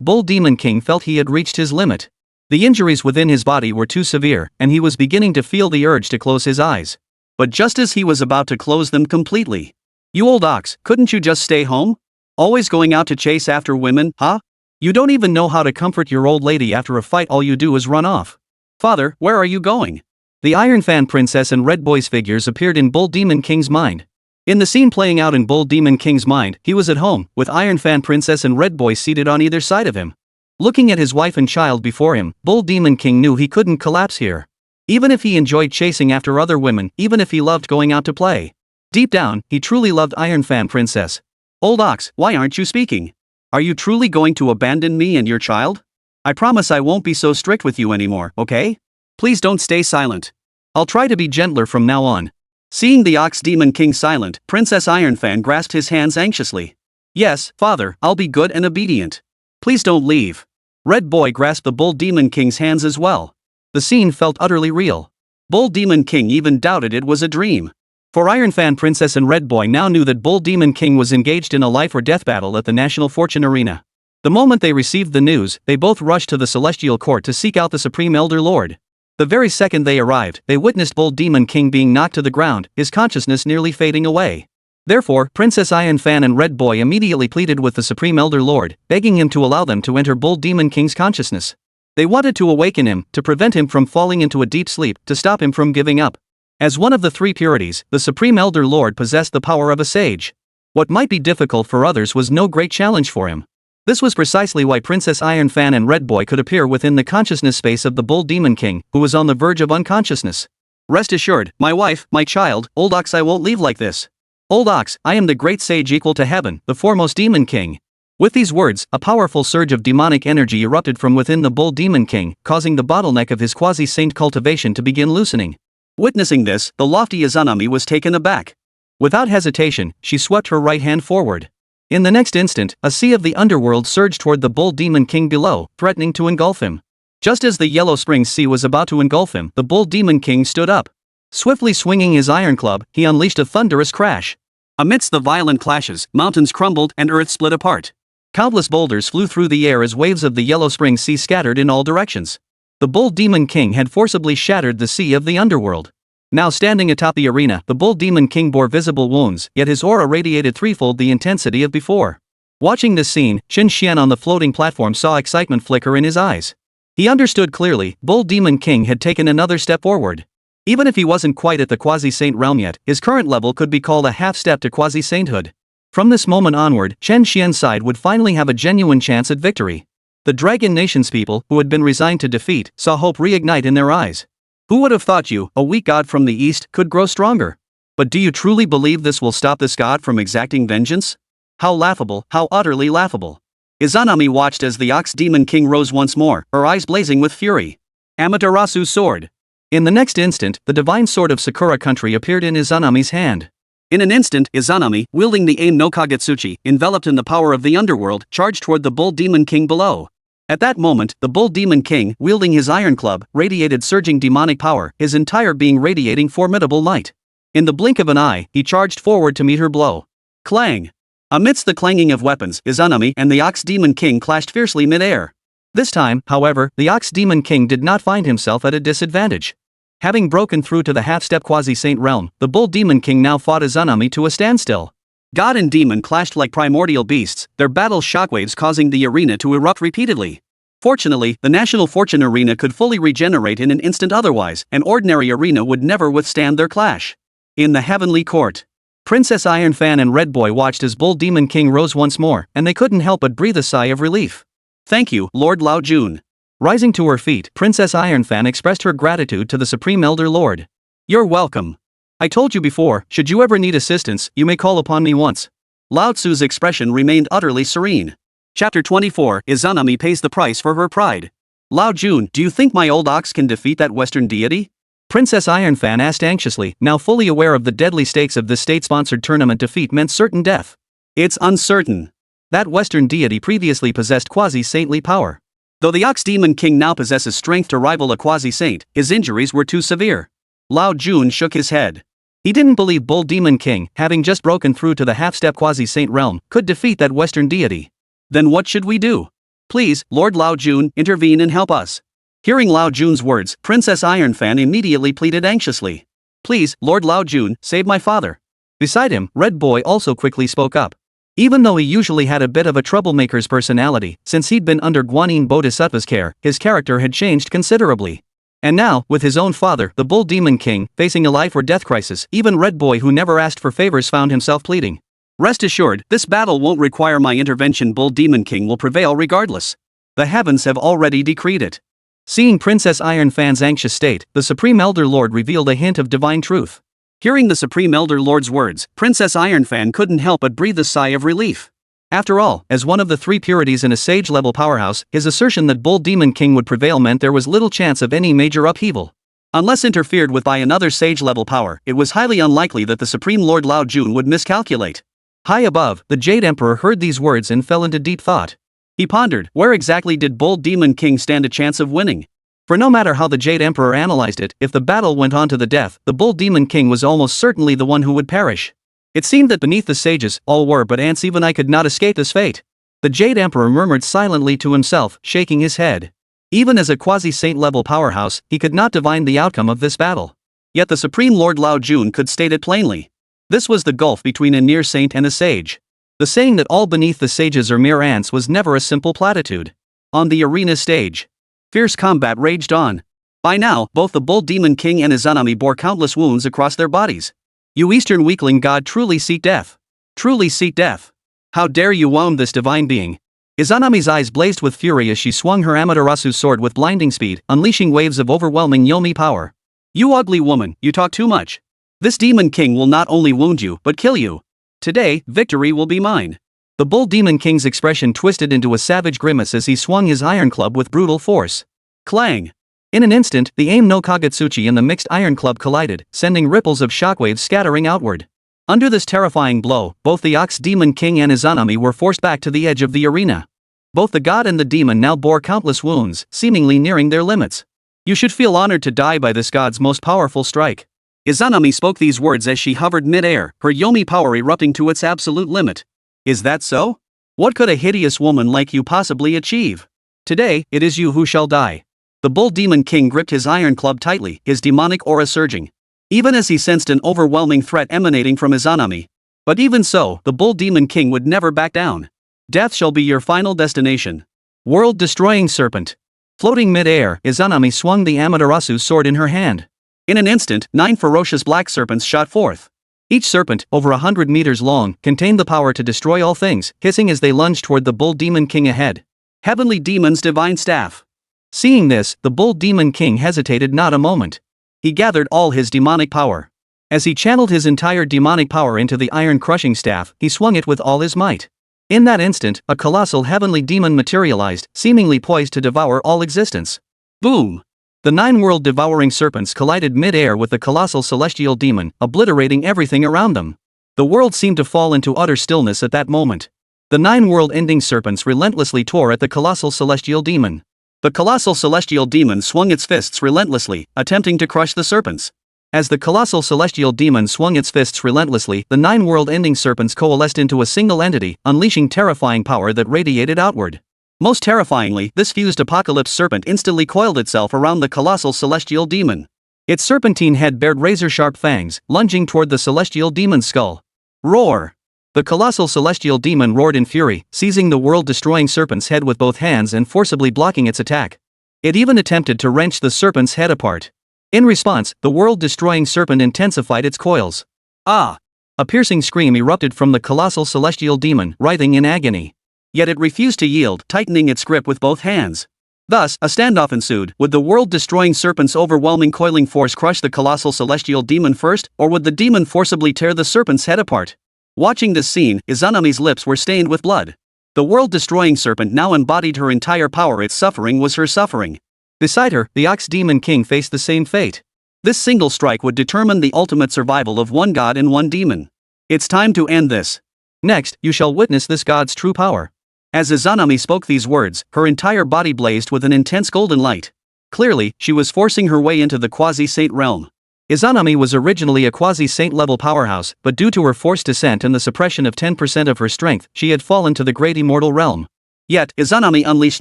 Bull Demon King felt he had reached his limit. The injuries within his body were too severe, and he was beginning to feel the urge to close his eyes. But just as he was about to close them completely. You old ox, couldn't you just stay home? Always going out to chase after women, huh? You don't even know how to comfort your old lady after a fight, all you do is run off. Father, where are you going? The Iron Fan Princess and Red Boy's figures appeared in Bull Demon King's mind. In the scene playing out in Bull Demon King's mind, he was at home, with Iron Fan Princess and Red Boy seated on either side of him. Looking at his wife and child before him, Bull Demon King knew he couldn't collapse here. Even if he enjoyed chasing after other women, even if he loved going out to play. Deep down, he truly loved Iron Fan Princess. Old ox, why aren't you speaking? Are you truly going to abandon me and your child? I promise I won't be so strict with you anymore, okay? Please don't stay silent. I'll try to be gentler from now on. Seeing the Ox Demon King silent, Princess Ironfan grasped his hands anxiously. Yes, father, I'll be good and obedient. Please don't leave. Red Boy grasped the Bull Demon King's hands as well. The scene felt utterly real. Bull Demon King even doubted it was a dream. For Ironfan Princess and Red Boy now knew that Bull Demon King was engaged in a life or death battle at the National Fortune Arena. The moment they received the news, they both rushed to the Celestial Court to seek out the Supreme Elder Lord. The very second they arrived, they witnessed Bull Demon King being knocked to the ground, his consciousness nearly fading away. Therefore, Princess Ironfan and Red Boy immediately pleaded with the Supreme Elder Lord, begging him to allow them to enter Bull Demon King's consciousness. They wanted to awaken him, to prevent him from falling into a deep sleep, to stop him from giving up. As one of the three purities, the Supreme Elder Lord possessed the power of a sage. What might be difficult for others was no great challenge for him. This was precisely why Princess Ironfan and Red Boy could appear within the consciousness space of the Bull Demon King, who was on the verge of unconsciousness. Rest assured, my wife, my child, Old Ox, I won't leave like this. Old Ox, I am the great sage equal to heaven, the foremost Demon King. With these words, a powerful surge of demonic energy erupted from within the Bull Demon King, causing the bottleneck of his quasi-saint cultivation to begin loosening. Witnessing this, the lofty Izanami was taken aback. Without hesitation, she swept her right hand forward. In the next instant, a sea of the underworld surged toward the Bull Demon King below, threatening to engulf him. Just as the Yellow Springs Sea was about to engulf him, the Bull Demon King stood up. Swiftly swinging his iron club, he unleashed a thunderous crash. Amidst the violent clashes, mountains crumbled and earth split apart. Countless boulders flew through the air as waves of the Yellow Springs Sea scattered in all directions. The Bull Demon King had forcibly shattered the sea of the underworld. Now standing atop the arena, the Bull Demon King bore visible wounds, yet his aura radiated threefold the intensity of before. Watching this scene, Chen Xuan on the floating platform saw excitement flicker in his eyes. He understood clearly, Bull Demon King had taken another step forward. Even if he wasn't quite at the quasi-saint realm yet, his current level could be called a half-step to quasi-sainthood. From this moment onward, Chen Xian's side would finally have a genuine chance at victory. The Dragon Nation's people, who had been resigned to defeat, saw hope reignite in their eyes. Who would have thought you, a weak god from the east, could grow stronger? But do you truly believe this will stop this god from exacting vengeance? How laughable, how utterly laughable. Izanami watched as the Ox Demon King rose once more, her eyes blazing with fury. Amaterasu's sword. In the next instant, the divine sword of Sakura country appeared in Izanami's hand. In an instant, Izanami, wielding the Aim no Kagetsuchi, enveloped in the power of the underworld, charged toward the Bull Demon King below. At that moment, the Bull Demon King, wielding his iron club, radiated surging demonic power, his entire being radiating formidable light. In the blink of an eye, he charged forward to meet her blow. Clang! Amidst the clanging of weapons, Izanami and the Ox Demon King clashed fiercely mid-air. This time, however, the Ox Demon King did not find himself at a disadvantage. Having broken through to the half-step quasi-saint realm, the bull demon king now fought Izanami to a standstill. God and demon clashed like primordial beasts, their battle shockwaves causing the arena to erupt repeatedly. Fortunately, the National Fortune Arena could fully regenerate in an instant, otherwise, an ordinary arena would never withstand their clash. In the heavenly court, Princess Ironfan and Red Boy watched as Bull Demon King rose once more, and they couldn't help but breathe a sigh of relief. Thank you, Lord Lao Jun. Rising to her feet, Princess Ironfan expressed her gratitude to the Supreme Elder Lord. You're welcome. I told you before, should you ever need assistance, you may call upon me once. Lao Tzu's expression remained utterly serene. Chapter 24, Izanami pays the price for her pride. Lao Jun, do you think my old ox can defeat that Western deity? Princess Ironfan asked anxiously, now fully aware of the deadly stakes of this state-sponsored tournament. Defeat meant certain death. It's uncertain. That Western deity previously possessed quasi-saintly power. Though the Ox Demon King now possesses strength to rival a quasi-saint, his injuries were too severe. Lao Jun shook his head. He didn't believe Bull Demon King, having just broken through to the half-step quasi-saint realm, could defeat that Western deity. Then what should we do? Please, Lord Lao Jun, intervene and help us. Hearing Lao Jun's words, Princess Ironfan immediately pleaded anxiously. Please, Lord Lao Jun, save my father. Beside him, Red Boy also quickly spoke up. Even though he usually had a bit of a troublemaker's personality, since he'd been under Guanyin Bodhisattva's care, his character had changed considerably. And now, with his own father, the Bull Demon King, facing a life or death crisis, even Red Boy, who never asked for favors, found himself pleading. Rest assured, this battle won't require my intervention. Bull Demon King will prevail regardless. The heavens have already decreed it. Seeing Princess Ironfan's anxious state, the Supreme Elder Lord revealed a hint of divine truth. Hearing the Supreme Elder Lord's words, Princess Ironfan couldn't help but breathe a sigh of relief. After all, as one of the three purities in a sage-level powerhouse, his assertion that Bull Demon King would prevail meant there was little chance of any major upheaval. Unless interfered with by another sage-level power, it was highly unlikely that the Supreme Lord Lao Jun would miscalculate. High above, the Jade Emperor heard these words and fell into deep thought. He pondered, where exactly did Bull Demon King stand a chance of winning? For no matter how the Jade Emperor analyzed it, if the battle went on to the death, the Bull Demon King was almost certainly the one who would perish. It seemed that beneath the sages, all were but ants. Even I could not escape this fate. The Jade Emperor murmured silently to himself, shaking his head. Even as a quasi-saint level powerhouse, he could not divine the outcome of this battle. Yet the Supreme Lord Lao Jun could state it plainly. This was the gulf between a near saint and a sage. The saying that all beneath the sages are mere ants was never a simple platitude. On the arena stage, fierce combat raged on. By now, both the Bull Demon King and Izanami bore countless wounds across their bodies. You Eastern weakling god, truly seek death. Truly seek death. How dare you wound this divine being? Izanami's eyes blazed with fury as she swung her Amaterasu sword with blinding speed, unleashing waves of overwhelming Yomi power. You ugly woman, you talk too much. This Demon King will not only wound you, but kill you. Today, victory will be mine. The Bull Demon King's expression twisted into a savage grimace as he swung his iron club with brutal force. Clang! In an instant, the aim no Kagetsuchi and the mixed iron club collided, sending ripples of shockwaves scattering outward. Under this terrifying blow, both the Ox Demon King and Izanami were forced back to the edge of the arena. Both the god and the demon now bore countless wounds, seemingly nearing their limits. You should feel honored to die by this god's most powerful strike. Izanami spoke these words as she hovered mid-air, her Yomi power erupting to its absolute limit. Is that so? What could a hideous woman like you possibly achieve? Today, it is you who shall die. The Bull Demon King gripped his iron club tightly, his demonic aura surging. Even as he sensed an overwhelming threat emanating from Izanami. But even so, the Bull Demon King would never back down. Death shall be your final destination. World-destroying serpent. Floating mid-air, Izanami swung the Amaterasu sword in her hand. In an instant, 9 ferocious black serpents shot forth. Each serpent, over 100 meters long, contained the power to destroy all things, hissing as they lunged toward the Bull Demon King ahead. Heavenly Demon's divine staff. Seeing this, the Bull Demon King hesitated not a moment. He gathered all his demonic power. As he channeled his entire demonic power into the iron-crushing staff, he swung it with all his might. In that instant, a colossal heavenly demon materialized, seemingly poised to devour all existence. Boom! The 9 world-devouring serpents collided mid-air with the colossal celestial demon, obliterating everything around them. The world seemed to fall into utter stillness at that moment. The 9 world-ending serpents relentlessly tore at the colossal celestial demon. The colossal celestial demon swung its fists relentlessly, attempting to crush the serpents. As the colossal celestial demon swung its fists relentlessly, the 9 world-ending serpents coalesced into a single entity, unleashing terrifying power that radiated outward. Most terrifyingly, this fused apocalypse serpent instantly coiled itself around the colossal celestial demon. Its serpentine head bared razor-sharp fangs, lunging toward the celestial demon's skull. Roar! The colossal celestial demon roared in fury, seizing the world-destroying serpent's head with both hands and forcibly blocking its attack. It even attempted to wrench the serpent's head apart. In response, the world-destroying serpent intensified its coils. Ah! A piercing scream erupted from the colossal celestial demon, writhing in agony. Yet it refused to yield, tightening its grip with both hands. Thus, a standoff ensued. Would the world-destroying serpent's overwhelming coiling force crush the colossal celestial demon first, or would the demon forcibly tear the serpent's head apart? Watching this scene, Izanami's lips were stained with blood. The world-destroying serpent now embodied her entire power. Its suffering was her suffering. Beside her, the Ox Demon King faced the same fate. This single strike would determine the ultimate survival of one god and one demon. It's time to end this. Next, you shall witness this god's true power. As Izanami spoke these words, her entire body blazed with an intense golden light. Clearly, she was forcing her way into the quasi-saint realm. Izanami was originally a quasi-saint level powerhouse, but due to her forced descent and the suppression of 10% of her strength, she had fallen to the great immortal realm. Yet, Izanami unleashed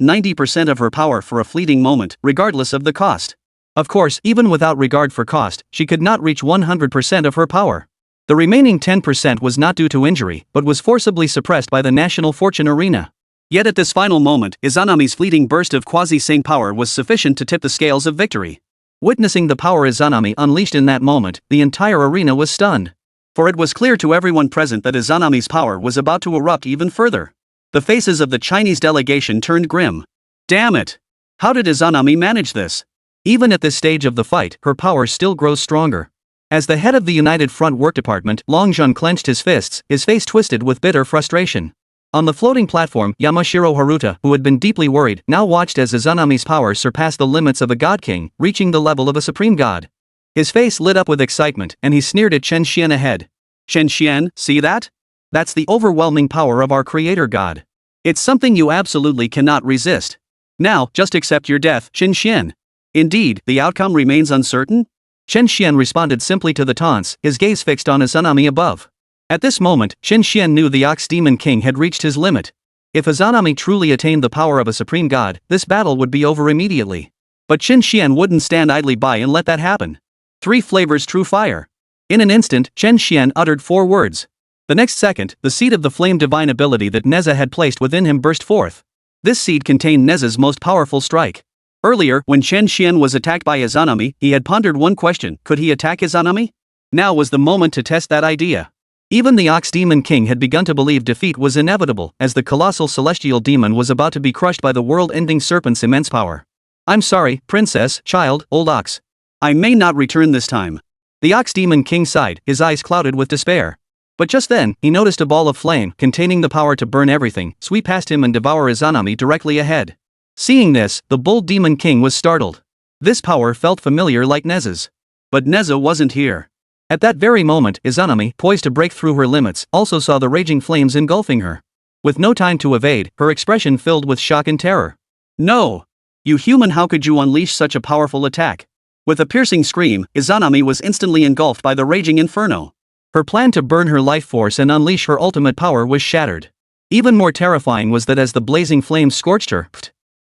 90% of her power for a fleeting moment, regardless of the cost. Of course, even without regard for cost, she could not reach 100% of her power. The remaining 10% was not due to injury, but was forcibly suppressed by the National Fortune Arena. Yet at this final moment, Izanami's fleeting burst of quasi-saint power was sufficient to tip the scales of victory. Witnessing the power Izanami unleashed in that moment, the entire arena was stunned. For it was clear to everyone present that Izanami's power was about to erupt even further. The faces of the Chinese delegation turned grim. Damn it! How did Izanami manage this? Even at this stage of the fight, her power still grows stronger. As the head of the United Front Work Department, Long Zhun clenched his fists, his face twisted with bitter frustration. On the floating platform, Yamashiro Haruta, who had been deeply worried, now watched as Izanami's power surpassed the limits of a god king, reaching the level of a supreme god. His face lit up with excitement, and he sneered at Chen Xuan ahead. Chen Xuan, see that? That's the overwhelming power of our creator god. It's something you absolutely cannot resist. Now, just accept your death, Chen Xuan. Indeed, the outcome remains uncertain? Chen Xuan responded simply to the taunts, his gaze fixed on Izanami above. At this moment, Chen Xuan knew the Ox Demon King had reached his limit. If Izanami truly attained the power of a supreme god, this battle would be over immediately. But Chen Xuan wouldn't stand idly by and let that happen. 3 flavors true fire. In an instant, Chen Xuan uttered 4 words. The next second, the seed of the flame divine ability that Nezha had placed within him burst forth. This seed contained Nezha's most powerful strike. Earlier, when Chen Xuan was attacked by Izanami, he had pondered one question: could he attack Izanami? Now was the moment to test that idea. Even the Ox Demon King had begun to believe defeat was inevitable, as the colossal celestial demon was about to be crushed by the world-ending serpent's immense power. I'm sorry, princess, child, old ox. I may not return this time. The Ox Demon King sighed, his eyes clouded with despair. But just then, he noticed a ball of flame, containing the power to burn everything, sweep past him and devour Izanami directly ahead. Seeing this, the Bull Demon King was startled. This power felt familiar like Nezha's. But Nezha wasn't here. At that very moment, Izanami, poised to break through her limits, also saw the raging flames engulfing her. With no time to evade, her expression filled with shock and terror. No! You human, how could you unleash such a powerful attack? With a piercing scream, Izanami was instantly engulfed by the raging inferno. Her plan to burn her life force and unleash her ultimate power was shattered. Even more terrifying was that as the blazing flames scorched her,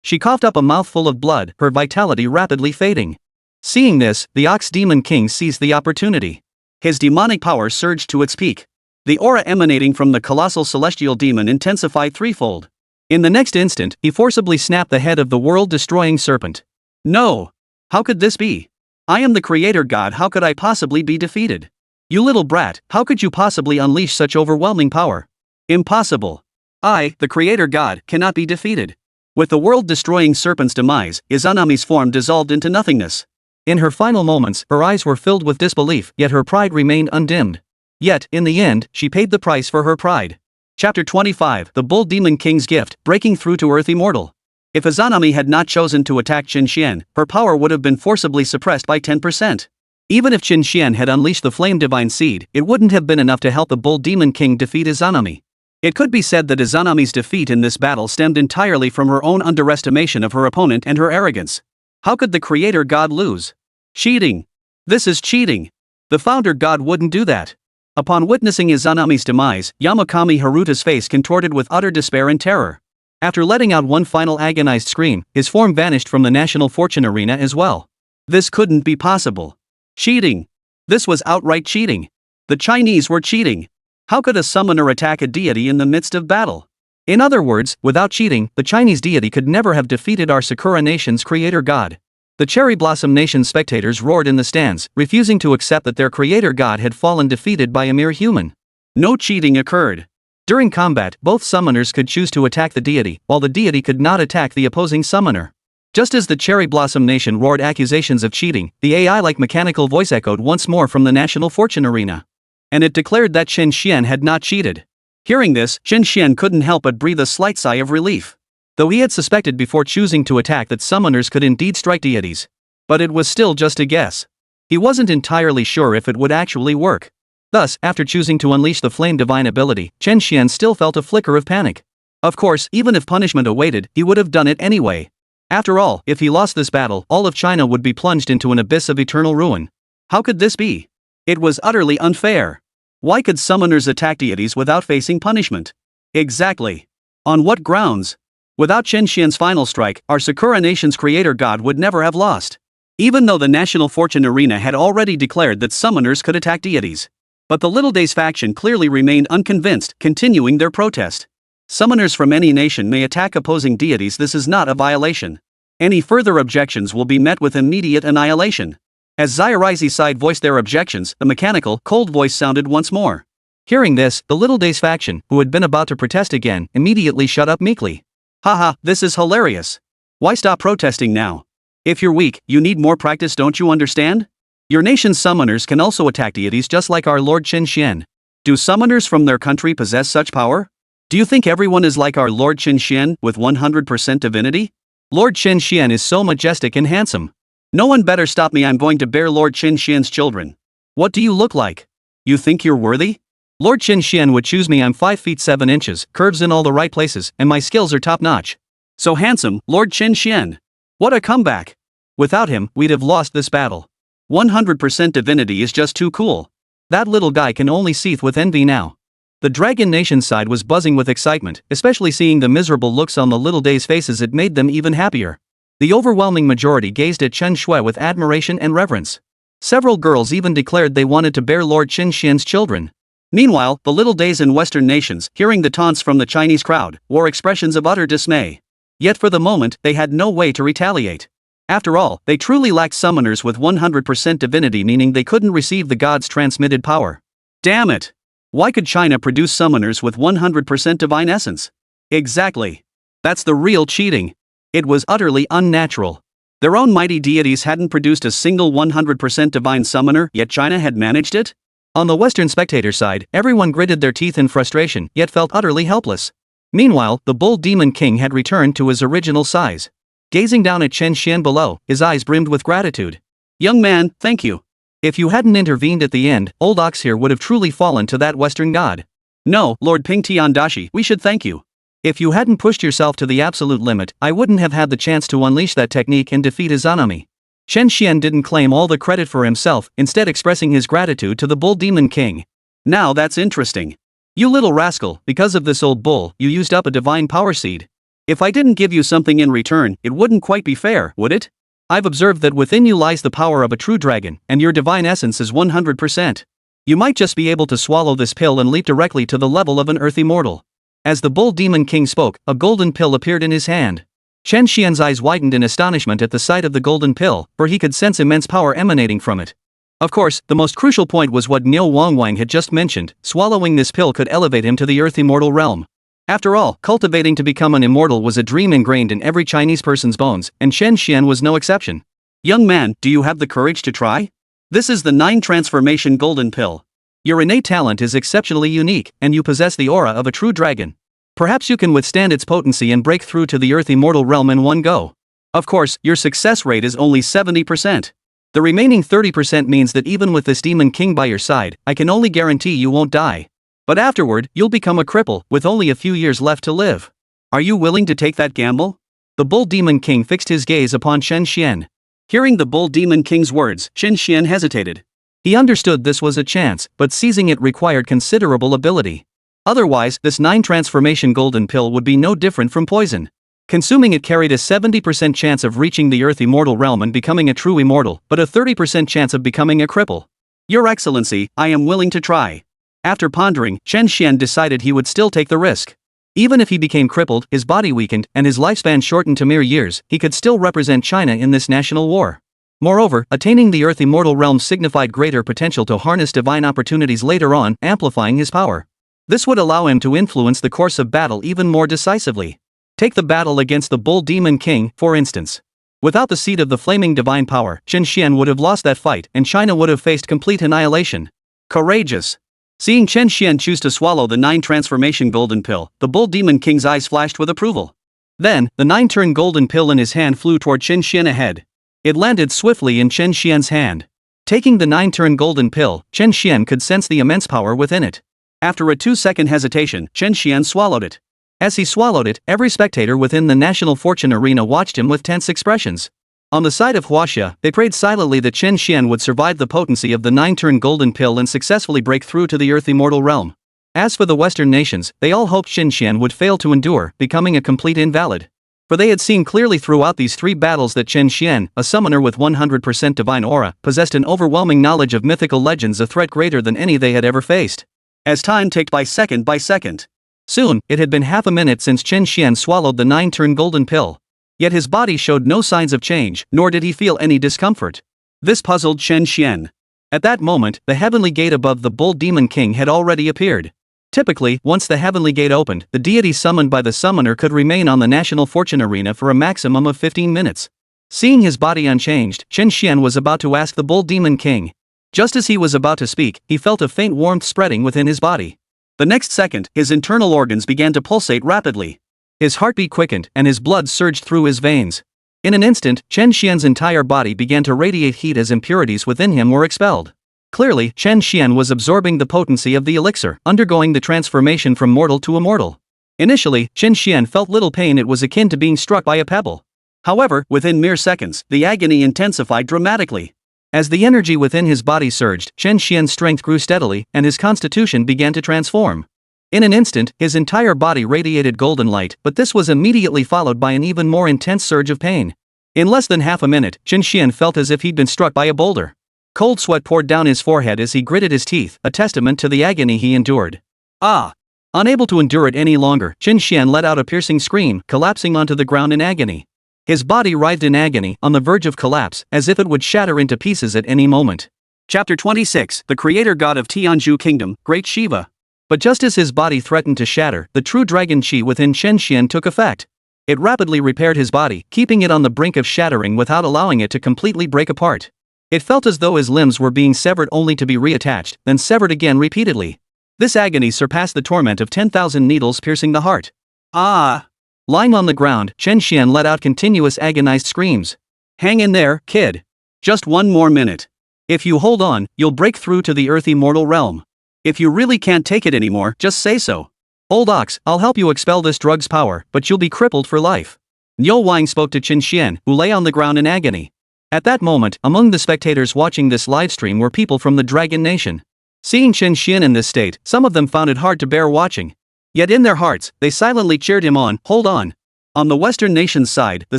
she coughed up a mouthful of blood, her vitality rapidly fading. Seeing this, the Ox Demon King seized the opportunity. His demonic power surged to its peak. The aura emanating from the colossal celestial demon intensified threefold. In the next instant, he forcibly snapped the head of the world-destroying serpent. No! How could this be? I am the creator god, how could I possibly be defeated? You little brat, how could you possibly unleash such overwhelming power? Impossible. I, the creator god, cannot be defeated. With the world-destroying serpent's demise, Izanami's form dissolved into nothingness. In her final moments, her eyes were filled with disbelief, yet her pride remained undimmed. Yet, in the end, she paid the price for her pride. Chapter 25, The Bull Demon King's Gift, Breaking Through to Earth Immortal. If Izanami had not chosen to attack Chen Xuan, her power would have been forcibly suppressed by 10%. Even if Chen Xuan had unleashed the Flame Divine Seed, it wouldn't have been enough to help the Bull Demon King defeat Izanami. It could be said that Izanami's defeat in this battle stemmed entirely from her own underestimation of her opponent and her arrogance. How could the creator god lose? Cheating. This is cheating. The founder god wouldn't do that. Upon witnessing Izanami's demise, Yamakami Haruta's face contorted with utter despair and terror. After letting out one final agonized scream, his form vanished from the National Fortune Arena as well. This couldn't be possible. Cheating. This was outright cheating. The Chinese were cheating. How could a summoner attack a deity in the midst of battle? In other words, without cheating, the Chinese deity could never have defeated our Sakura Nation's creator god. The Cherry Blossom Nation spectators roared in the stands, refusing to accept that their creator god had fallen defeated by a mere human. No cheating occurred. During combat, both summoners could choose to attack the deity, while the deity could not attack the opposing summoner. Just as the Cherry Blossom Nation roared accusations of cheating, the AI-like mechanical voice echoed once more from the National Fortune Arena. And it declared that Chen Xuan had not cheated. Hearing this, Chen Xuan couldn't help but breathe a slight sigh of relief. Though he had suspected before choosing to attack that summoners could indeed strike deities. But it was still just a guess. He wasn't entirely sure if it would actually work. Thus, after choosing to unleash the flame divine ability, Chen Xuan still felt a flicker of panic. Of course, even if punishment awaited, he would have done it anyway. After all, if he lost this battle, all of China would be plunged into an abyss of eternal ruin. How could this be? It was utterly unfair. Why could summoners attack deities without facing punishment? Exactly. On what grounds? Without Chen Xuan's final strike, our Sakura Nation's creator god would never have lost. Even though the National Fortune Arena had already declared that summoners could attack deities. But the Little Days faction clearly remained unconvinced, continuing their protest. Summoners from any nation may attack opposing deities. This is not a violation. Any further objections will be met with immediate annihilation. As Xiaorizi's side voiced their objections, the mechanical, cold voice sounded once more. Hearing this, the Little Days faction, who had been about to protest again, immediately shut up meekly. Haha, this is hilarious. Why stop protesting now? If you're weak, you need more practice, don't you understand? Your nation's summoners can also attack deities just like our Lord Chen Xuan. Do summoners from their country possess such power? Do you think everyone is like our Lord Chen Xuan with 100% divinity? Lord Chen Xuan is so majestic and handsome. No one better stop me, I'm going to bear Lord Chen Xuan's children. What do you look like? You think you're worthy? Lord Chen Xuan would choose me, I'm 5 feet 7 inches, curves in all the right places, and my skills are top notch. So handsome, Lord Chen Xuan. What a comeback. Without him, we'd have lost this battle. 100% divinity is just too cool. That little guy can only seethe with envy now. The Dragon Nation side was buzzing with excitement, especially seeing the miserable looks on the Little Days' faces. It made them even happier. The overwhelming majority gazed at Chen Xuan with admiration and reverence. Several girls even declared they wanted to bear Lord Chen Xuan's children. Meanwhile, the Little Days in Western nations, hearing the taunts from the Chinese crowd, wore expressions of utter dismay. Yet for the moment, they had no way to retaliate. After all, they truly lacked summoners with 100% divinity, meaning they couldn't receive the god's transmitted power. Damn it! Why could China produce summoners with 100% divine essence? Exactly. That's the real cheating. It was utterly unnatural. Their own mighty deities hadn't produced a single 100% divine summoner, yet China had managed it? On the Western spectator side, everyone gritted their teeth in frustration, yet felt utterly helpless. Meanwhile, the Bull Demon King had returned to his original size. Gazing down at Chen Xuan below, his eyes brimmed with gratitude. Young man, thank you. If you hadn't intervened at the end, old Ox here would have truly fallen to that Western god. No, Lord Ping Tiandashi, we should thank you. If you hadn't pushed yourself to the absolute limit, I wouldn't have had the chance to unleash that technique and defeat Izanami. Chen Xuan didn't claim all the credit for himself, instead expressing his gratitude to the Bull Demon King. Now that's interesting. You little rascal, because of this old bull, you used up a divine power seed. If I didn't give you something in return, it wouldn't quite be fair, would it? I've observed that within you lies the power of a true dragon, and your divine essence is 100%. You might just be able to swallow this pill and leap directly to the level of an earthy mortal. As the Bull Demon King spoke, a golden pill appeared in his hand. Chen Xuan's eyes widened in astonishment at the sight of the golden pill, for he could sense immense power emanating from it. Of course, the most crucial point was what Niu Wangwang had just mentioned: swallowing this pill could elevate him to the earth immortal realm. After all, cultivating to become an immortal was a dream ingrained in every Chinese person's bones, and Chen Xuan was no exception. Young man, do you have the courage to try? This is the 9 transformation golden pill. Your innate talent is exceptionally unique, and you possess the aura of a true dragon. Perhaps you can withstand its potency and break through to the earth immortal realm in one go. Of course, your success rate is only 70%. The remaining 30% means that even with this Demon King by your side, I can only guarantee you won't die. But afterward, you'll become a cripple, with only a few years left to live. Are you willing to take that gamble? The Bull Demon King fixed his gaze upon Chen Xuan. Hearing the Bull Demon King's words, Chen Xuan hesitated. He understood this was a chance, but seizing it required considerable ability. Otherwise, this 9 transformation golden pill would be no different from poison. Consuming it carried a 70% chance of reaching the Earth immortal realm and becoming a true immortal, but a 30% chance of becoming a cripple. Your Excellency, I am willing to try. After pondering, Chen Xuan decided he would still take the risk. Even if he became crippled, his body weakened, and his lifespan shortened to mere years, he could still represent China in this national war. Moreover, attaining the Earth immortal realm signified greater potential to harness divine opportunities later on, amplifying his power. This would allow him to influence the course of battle even more decisively. Take the battle against the Bull Demon King, for instance. Without the seed of the flaming divine power, Chen Xuan would have lost that fight, and China would have faced complete annihilation. Courageous. Seeing Chen Xuan choose to swallow the 9 transformation golden pill, the Bull Demon King's eyes flashed with approval. Then, the 9-turn golden pill in his hand flew toward Chen Xuan ahead. It landed swiftly in Chen Xuan's hand. Taking the 9-turn golden pill, Chen Xuan could sense the immense power within it. After a 2-second hesitation, Chen Xuan swallowed it. As he swallowed it, every spectator within the National Fortune Arena watched him with tense expressions. On the side of Huaxia, they prayed silently that Chen Xuan would survive the potency of the 9-turn golden pill and successfully break through to the Earth immortal realm. As for the Western nations, they all hoped Chen Xuan would fail to endure, becoming a complete invalid. For they had seen clearly throughout these 3 battles that Chen Xuan, a summoner with 100% divine aura, possessed an overwhelming knowledge of mythical legends, a threat greater than any they had ever faced. As time ticked by second, soon, it had been half a minute since Chen Xuan swallowed the 9-turn golden pill. Yet his body showed no signs of change, nor did he feel any discomfort. This puzzled Chen Xuan. At that moment, the heavenly gate above the Bull Demon King had already appeared. Typically, once the heavenly gate opened, the deity summoned by the summoner could remain on the National Fortune Arena for a maximum of 15 minutes. Seeing his body unchanged, Chen Xuan was about to ask the Bull Demon King. Just as he was about to speak, he felt a faint warmth spreading within his body. The next second, his internal organs began to pulsate rapidly. His heartbeat quickened, and his blood surged through his veins. In an instant, Chen Xuan's entire body began to radiate heat as impurities within him were expelled. Clearly, Chen Xuan was absorbing the potency of the elixir, undergoing the transformation from mortal to immortal. Initially, Chen Xuan felt little pain. It was akin to being struck by a pebble. However, within mere seconds, the agony intensified dramatically. As the energy within his body surged, Chen Xuan's strength grew steadily, and his constitution began to transform. In an instant, his entire body radiated golden light, but this was immediately followed by an even more intense surge of pain. In less than half a minute, Chen Xuan felt as if he'd been struck by a boulder. Cold sweat poured down his forehead as he gritted his teeth, a testament to the agony he endured. Ah! Unable to endure it any longer, Chen Xuan let out a piercing scream, collapsing onto the ground in agony. His body writhed in agony, on the verge of collapse, as if it would shatter into pieces at any moment. Chapter 26, The Creator God of Tianzhu Kingdom, Great Shiva. But just as his body threatened to shatter, the true dragon chi within Chen Xuan took effect. It rapidly repaired his body, keeping it on the brink of shattering without allowing it to completely break apart. It felt as though his limbs were being severed only to be reattached, then severed again repeatedly. This agony surpassed the torment of 10,000 needles piercing the heart. Ah! Lying on the ground, Chen Xuan let out continuous agonized screams. Hang in there, kid. Just one more minute. If you hold on, you'll break through to the Earth immortal realm. If you really can't take it anymore, just say so. Old ox, I'll help you expel this drug's power, but you'll be crippled for life. Niu Wang spoke to Chen Xuan, who lay on the ground in agony. At that moment, among the spectators watching this livestream were people from the Dragon Nation. Seeing Chen Xuan in this state, some of them found it hard to bear watching. Yet in their hearts, they silently cheered him on, hold on. On the Western nation's side, the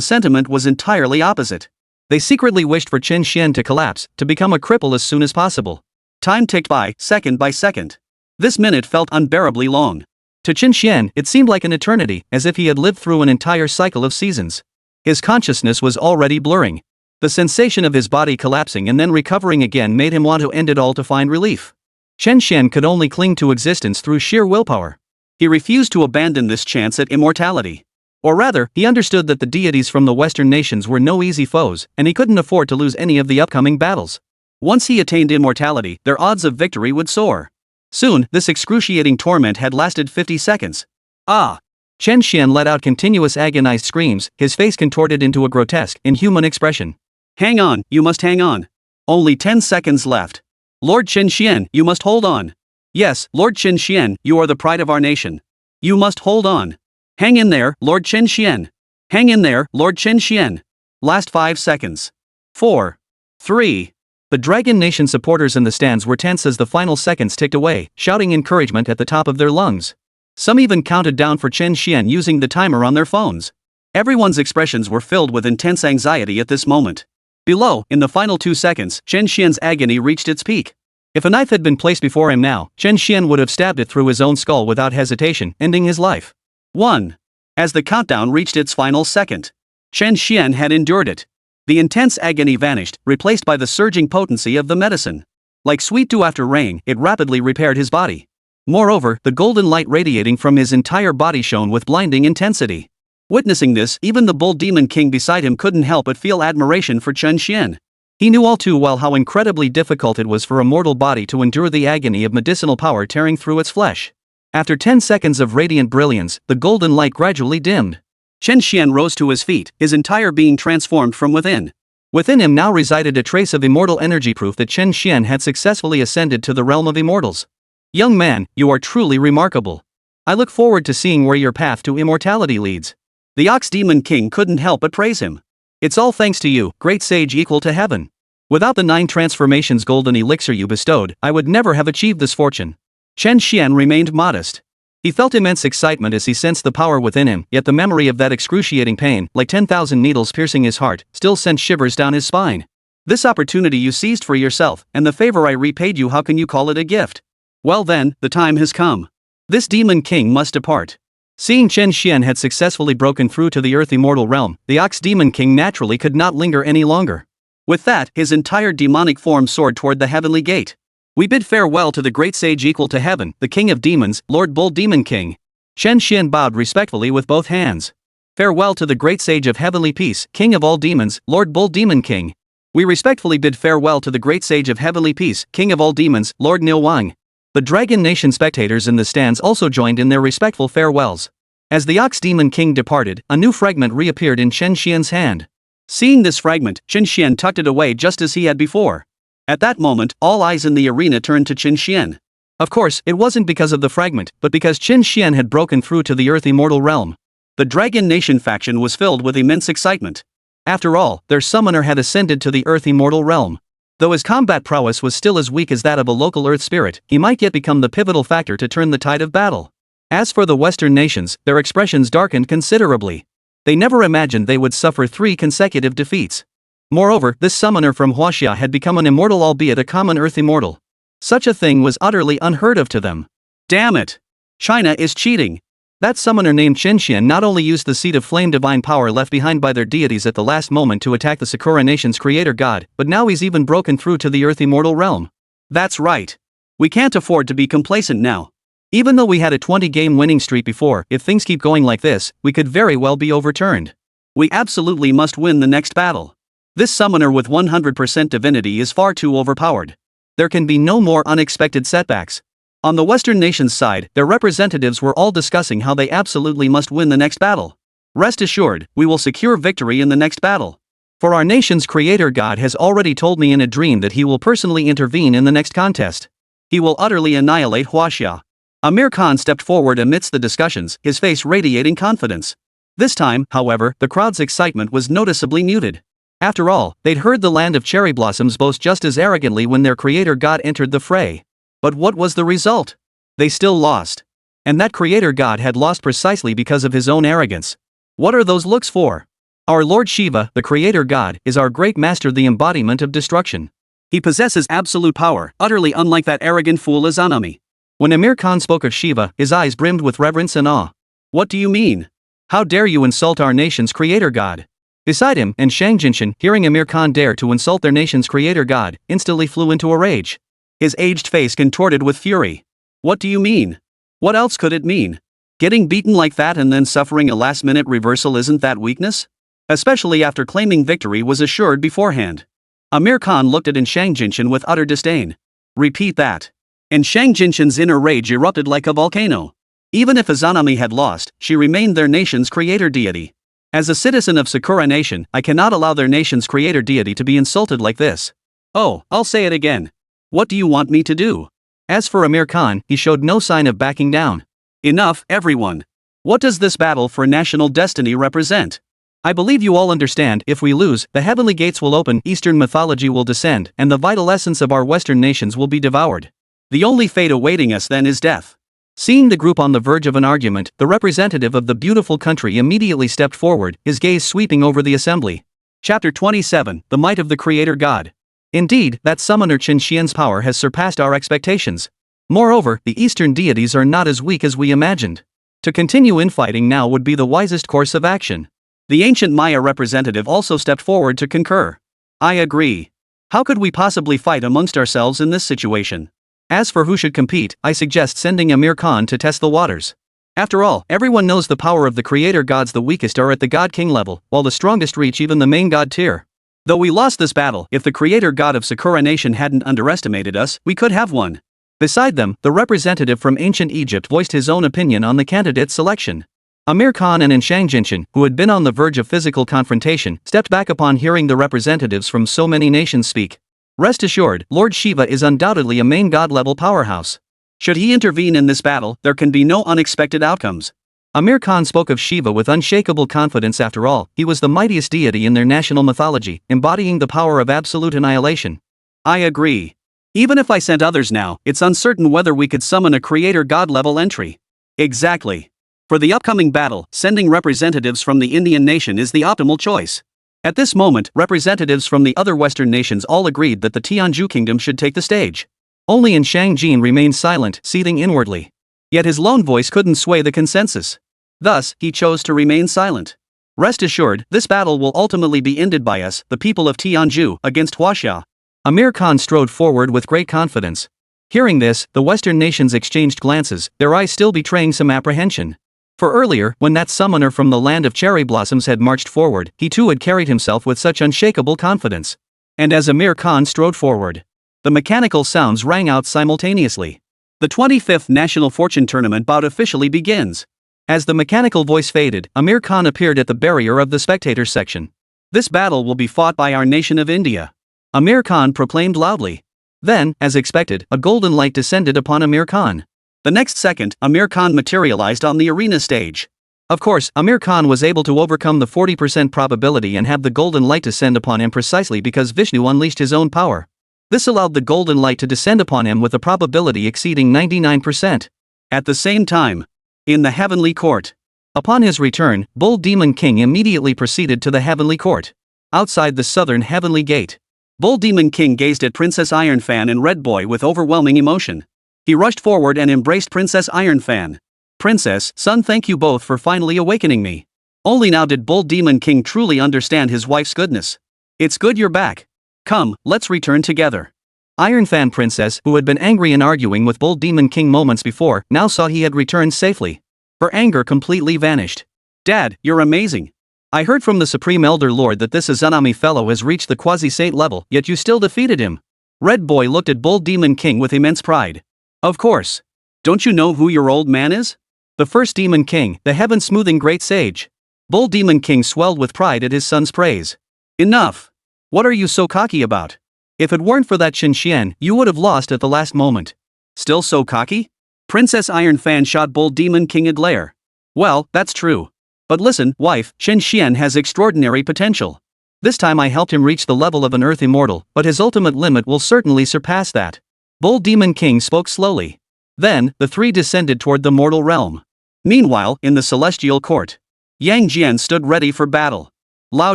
sentiment was entirely opposite. They secretly wished for Chen Xuan to collapse, to become a cripple as soon as possible. Time ticked by second. This minute felt unbearably long. To Chen Xuan, it seemed like an eternity, as if he had lived through an entire cycle of seasons. His consciousness was already blurring. The sensation of his body collapsing and then recovering again made him want to end it all to find relief. Chen Xuan could only cling to existence through sheer willpower. He refused to abandon this chance at immortality. Or rather, he understood that the deities from the Western nations were no easy foes, and he couldn't afford to lose any of the upcoming battles. Once he attained immortality, their odds of victory would soar. Soon, this excruciating torment had lasted 50 seconds. Ah! Chen Xuan let out continuous agonized screams, his face contorted into a grotesque, inhuman expression. Hang on, you must hang on. Only 10 seconds left. Lord Chen Xuan, you must hold on. Yes, Lord Chen Xuan, you are the pride of our nation. You must hold on. Hang in there, Lord Chen Xuan. Hang in there, Lord Chen Xuan. Last 5 seconds. 4. 3. The Dragon Nation supporters in the stands were tense as the final seconds ticked away, shouting encouragement at the top of their lungs. Some even counted down for Chen Xuan using the timer on their phones. Everyone's expressions were filled with intense anxiety at this moment. Below, in the final 2 seconds, Chen Xuan's agony reached its peak. If a knife had been placed before him now, Chen Xuan would have stabbed it through his own skull without hesitation, ending his life. 1. As the countdown reached its final second, Chen Xuan had endured it. The intense agony vanished, replaced by the surging potency of the medicine. Like sweet dew after rain, it rapidly repaired his body. Moreover, the golden light radiating from his entire body shone with blinding intensity. Witnessing this, even the bull demon king beside him couldn't help but feel admiration for Chen Xuan. He knew all too well how incredibly difficult it was for a mortal body to endure the agony of medicinal power tearing through its flesh. After 10 seconds of radiant brilliance, the golden light gradually dimmed. Chen Xuan rose to his feet, his entire being transformed from within. Within him now resided a trace of immortal energy, proof that Chen Xuan had successfully ascended to the realm of immortals. Young man, you are truly remarkable. I look forward to seeing where your path to immortality leads. The Ox Demon King couldn't help but praise him. It's all thanks to you, great sage equal to heaven. Without the 9 transformations golden elixir you bestowed, I would never have achieved this fortune. Chen Xuan remained modest. He felt immense excitement as he sensed the power within him, yet the memory of that excruciating pain, like 10,000 needles piercing his heart, still sent shivers down his spine. This opportunity you seized for yourself, and the favor I repaid you, how can you call it a gift? Well then, the time has come. This demon king must depart. Seeing Chen Xuan had successfully broken through to the earth immortal realm, the Ox Demon King naturally could not linger any longer. With that, his entire demonic form soared toward the heavenly gate. We bid farewell to the great sage equal to heaven, the king of demons, Lord Bull Demon King. Chen Xuan bowed respectfully with both hands. Farewell to the great sage of heavenly peace, king of all demons, Lord Bull Demon King. We respectfully bid farewell to the great sage of heavenly peace, king of all demons, Lord Niu Wang. The Dragon Nation spectators in the stands also joined in their respectful farewells. As the Ox Demon King departed, a new fragment reappeared in Chen Xuan's hand. Seeing this fragment, Chen Xuan tucked it away just as he had before. At that moment, all eyes in the arena turned to Chen Xuan. Of course, it wasn't because of the fragment, but because Chen Xuan had broken through to the earth immortal realm. The Dragon Nation faction was filled with immense excitement. After all, their summoner had ascended to the earth immortal realm. Though his combat prowess was still as weak as that of a local earth spirit, he might yet become the pivotal factor to turn the tide of battle. As for the Western nations, their expressions darkened considerably. They never imagined they would suffer 3 consecutive defeats. Moreover, this summoner from Huaxia had become an immortal, albeit a common earth immortal. Such a thing was utterly unheard of to them. Damn it! China is cheating. That summoner named Chen Xuan not only used the seed of flame divine power left behind by their deities at the last moment to attack the Sakura Nation's creator god, but now he's even broken through to the earth immortal realm. That's right. We can't afford to be complacent now. Even though we had a 20-game winning streak before, if things keep going like this, we could very well be overturned. We absolutely must win the next battle. This summoner with 100% divinity is far too overpowered. There can be no more unexpected setbacks. On the Western nation's side, their representatives were all discussing how they absolutely must win the next battle. Rest assured, we will secure victory in the next battle. For our nation's creator god has already told me in a dream that he will personally intervene in the next contest. He will utterly annihilate Huaxia. Amir Khan stepped forward amidst the discussions, his face radiating confidence. This time, however, the crowd's excitement was noticeably muted. After all, they'd heard the land of cherry blossoms boast just as arrogantly when their creator god entered the fray. But what was the result? They still lost. And that creator god had lost precisely because of his own arrogance. What are those looks for? Our Lord Shiva, the creator god, is our great master, the embodiment of destruction. He possesses absolute power, utterly unlike that arrogant fool Izanami. When Amir Khan spoke of Shiva, his eyes brimmed with reverence and awe. What do you mean? How dare you insult our nation's creator god? Beside him, and Shang Jinshan, hearing Amir Khan dare to insult their nation's creator god, instantly flew into a rage. His aged face contorted with fury. What do you mean? What else could it mean? Getting beaten like that and then suffering a last-minute reversal, isn't that weakness? Especially after claiming victory was assured beforehand. Amir Khan looked at Shang Jinshan with utter disdain. Repeat that. And Shang Jinshan's inner rage erupted like a volcano. Even if Izanami had lost, she remained their nation's creator deity. As a citizen of Sakura Nation, I cannot allow their nation's creator deity to be insulted like this. Oh, I'll say it again. What do you want me to do? As for Amir Khan, he showed no sign of backing down. Enough, everyone. What does this battle for national destiny represent? I believe you all understand, if we lose, the heavenly gates will open, Eastern mythology will descend, and the vital essence of our Western nations will be devoured. The only fate awaiting us then is death. Seeing the group on the verge of an argument, the representative of the beautiful country immediately stepped forward, his gaze sweeping over the assembly. Chapter 27, The Might of the Creator God. Indeed, that summoner Chen Xuan's power has surpassed our expectations. Moreover, the Eastern deities are not as weak as we imagined. To continue infighting now would be the wisest course of action. The ancient Maya representative also stepped forward to concur. I agree. How could we possibly fight amongst ourselves in this situation? As for who should compete, I suggest sending Amir Khan to test the waters. After all, everyone knows the power of the creator gods. The weakest are at the god king level, while the strongest reach even the main god tier. Though we lost this battle, if the creator god of Sakura Nation hadn't underestimated us, we could have won. Beside them, the representative from ancient Egypt voiced his own opinion on the candidate selection. Amir Khan and Erlang Shen, who had been on the verge of physical confrontation, stepped back upon hearing the representatives from so many nations speak. Rest assured, Lord Shiva is undoubtedly a main god-level powerhouse. Should he intervene in this battle, there can be no unexpected outcomes. Amir Khan spoke of Shiva with unshakable confidence. After all, he was the mightiest deity in their national mythology, embodying the power of absolute annihilation. I agree. Even if I sent others now, it's uncertain whether we could summon a creator god-level entry. Exactly. For the upcoming battle, sending representatives from the Indian nation is the optimal choice. At this moment, representatives from the other Western nations all agreed that the Tianzhu kingdom should take the stage. Only Erlang Shen remained silent, seething inwardly. Yet his lone voice couldn't sway the consensus. Thus, he chose to remain silent. Rest assured, this battle will ultimately be ended by us, the people of Tianzhu, against Huaxia. Amir Khan strode forward with great confidence. Hearing this, the Western nations exchanged glances, their eyes still betraying some apprehension. For earlier, when that summoner from the land of cherry blossoms had marched forward, he too had carried himself with such unshakable confidence. And as Amir Khan strode forward, the mechanical sounds rang out simultaneously. The 25th National Fortune Tournament bout officially begins. As the mechanical voice faded, Amir Khan appeared at the barrier of the spectators section. This battle will be fought by our nation of India. Amir Khan proclaimed loudly. Then, as expected, a golden light descended upon Amir Khan. The next second, Amir Khan materialized on the arena stage. Of course, Amir Khan was able to overcome the 40% probability and have the golden light descend upon him precisely because Vishnu unleashed his own power. This allowed the golden light to descend upon him with a probability exceeding 99%. At the same time, in the heavenly court. Upon his return, Bull Demon King immediately proceeded to the heavenly court. Outside the southern heavenly gate, Bull Demon King gazed at Princess Ironfan and Red Boy with overwhelming emotion. He rushed forward and embraced Princess Ironfan. Princess, son, thank you both for finally awakening me. Only now did Bull Demon King truly understand his wife's goodness. It's good you're back. Come, let's return together. Ironfan Princess, who had been angry and arguing with Bull Demon King moments before, now saw he had returned safely. Her anger completely vanished. Dad, you're amazing. I heard from the Supreme Elder Lord that this Izanami fellow has reached the quasi-saint level, yet you still defeated him. Red Boy looked at Bull Demon King with immense pride. Of course. Don't you know who your old man is? The first Demon King, the heaven-smoothing great sage. Bull Demon King swelled with pride at his son's praise. Enough. What are you so cocky about? If it weren't for that Chen Xuan, you would have lost at the last moment. Still so cocky? Princess Ironfan shot Bull Demon King a glare. Well, that's true. But listen, wife, Chen Xuan has extraordinary potential. This time I helped him reach the level of an earth immortal, but his ultimate limit will certainly surpass that. Bull Demon King spoke slowly. Then, the three descended toward the mortal realm. Meanwhile, in the celestial court, Yang Jian stood ready for battle. Lao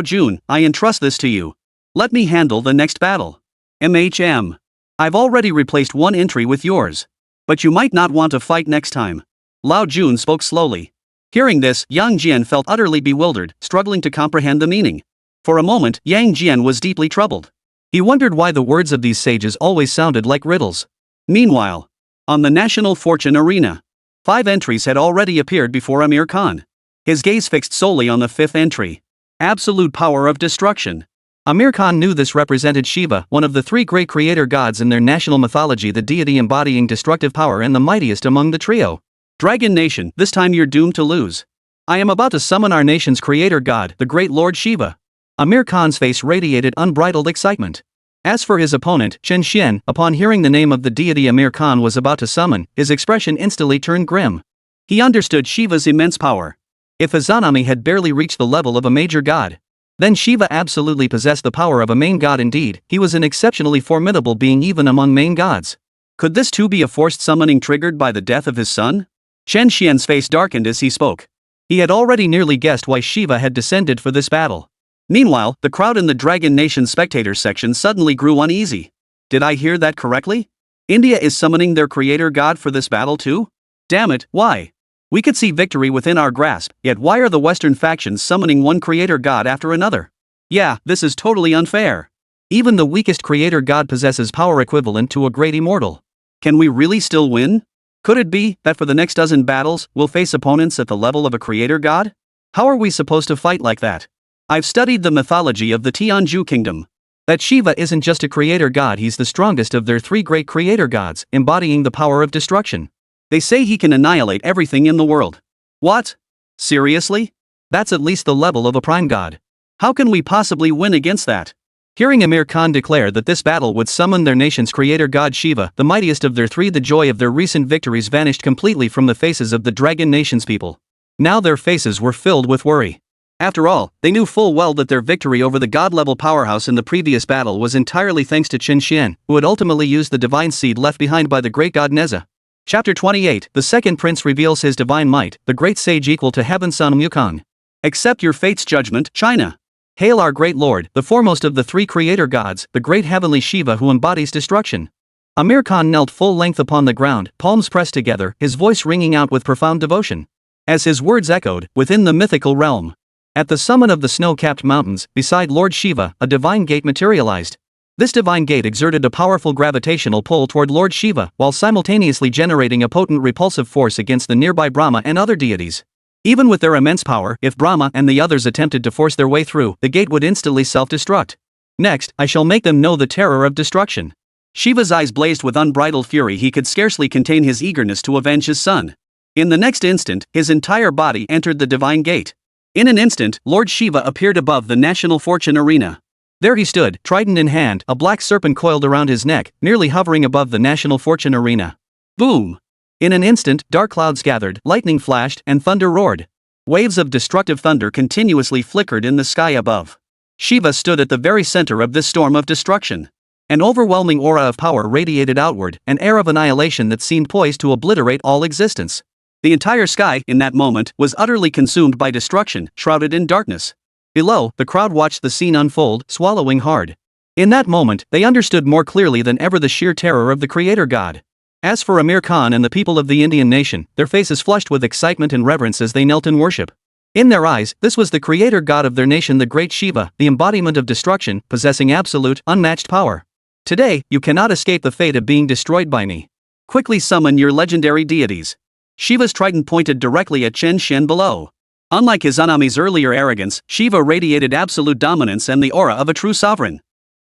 Jun, I entrust this to you. Let me handle the next battle. I've already replaced one entry with yours. But you might not want to fight next time. Lao Jun spoke slowly. Hearing this, Yang Jian felt utterly bewildered, struggling to comprehend the meaning. For a moment, Yang Jian was deeply troubled. He wondered why the words of these sages always sounded like riddles. Meanwhile, on the National Fortune Arena, 5 entries had already appeared before Amir Khan. His gaze fixed solely on the 5th entry. Absolute power of destruction. Amir Khan knew this represented Shiva, one of the 3 great creator gods in their national mythology, the deity embodying destructive power and the mightiest among the trio. Dragon Nation, this time you're doomed to lose. I am about to summon our nation's creator god, the great Lord Shiva. Amir Khan's face radiated unbridled excitement. As for his opponent, Chen Xuan, upon hearing the name of the deity Amir Khan was about to summon, his expression instantly turned grim. He understood Shiva's immense power. If Izanami had barely reached the level of a major god, then Shiva absolutely possessed the power of a main god indeed. He was an exceptionally formidable being even among main gods. Could this too be a forced summoning triggered by the death of his son? Chen Xuan's face darkened as he spoke. He had already nearly guessed why Shiva had descended for this battle. Meanwhile, the crowd in the Dragon Nation spectators section suddenly grew uneasy. Did I hear that correctly? India is summoning their creator god for this battle too? Damn it, why? We could see victory within our grasp, yet why are the Western factions summoning one creator god after another? Yeah, this is totally unfair. Even the weakest creator god possesses power equivalent to a great immortal. Can we really still win? Could it be that for the next dozen battles, we'll face opponents at the level of a creator god? How are we supposed to fight like that? I've studied the mythology of the Tianzhu kingdom. That Shiva isn't just a creator god, he's the strongest of their three great creator gods, embodying the power of destruction. They say he can annihilate everything in the world. What? Seriously? That's at least the level of a prime god. How can we possibly win against that? Hearing Amir Khan declare that this battle would summon their nation's creator god Shiva, the mightiest of their three, the joy of their recent victories vanished completely from the faces of the Dragon Nation's people. Now their faces were filled with worry. After all, they knew full well that their victory over the god-level powerhouse in the previous battle was entirely thanks to Chen Xuan, who had ultimately used the divine seed left behind by the great god Nezha. Chapter 28, the second prince reveals his divine might, the great sage equal to heaven's son Mukong. Accept your fate's judgment, China. Hail our great lord, the foremost of the three creator gods, the great heavenly Shiva who embodies destruction. Amir Khan knelt full length upon the ground, palms pressed together, his voice ringing out with profound devotion. As his words echoed, within the mythical realm. At the summit of the snow-capped mountains, beside Lord Shiva, a divine gate materialized. This divine gate exerted a powerful gravitational pull toward Lord Shiva, while simultaneously generating a potent repulsive force against the nearby Brahma and other deities. Even with their immense power, if Brahma and the others attempted to force their way through, the gate would instantly self-destruct. Next, I shall make them know the terror of destruction. Shiva's eyes blazed with unbridled fury. He could scarcely contain his eagerness to avenge his son. In the next instant, his entire body entered the divine gate. In an instant, Lord Shiva appeared above the national fortune arena. There he stood, trident in hand, a black serpent coiled around his neck, nearly hovering above the national fortune arena. Boom! In an instant, dark clouds gathered, lightning flashed, and thunder roared. Waves of destructive thunder continuously flickered in the sky above. Shiva stood at the very center of this storm of destruction. An overwhelming aura of power radiated outward, an air of annihilation that seemed poised to obliterate all existence. The entire sky, in that moment, was utterly consumed by destruction, shrouded in darkness. Below, the crowd watched the scene unfold, swallowing hard. In that moment, they understood more clearly than ever the sheer terror of the creator god. As for Amir Khan and the people of the Indian nation, their faces flushed with excitement and reverence as they knelt in worship. In their eyes, this was the creator god of their nation, the great Shiva, the embodiment of destruction, possessing absolute, unmatched power. Today, you cannot escape the fate of being destroyed by me. Quickly summon your legendary deities. Shiva's trident pointed directly at Chen Xuan below. Unlike his Izaname's earlier arrogance, Shiva radiated absolute dominance and the aura of a true sovereign.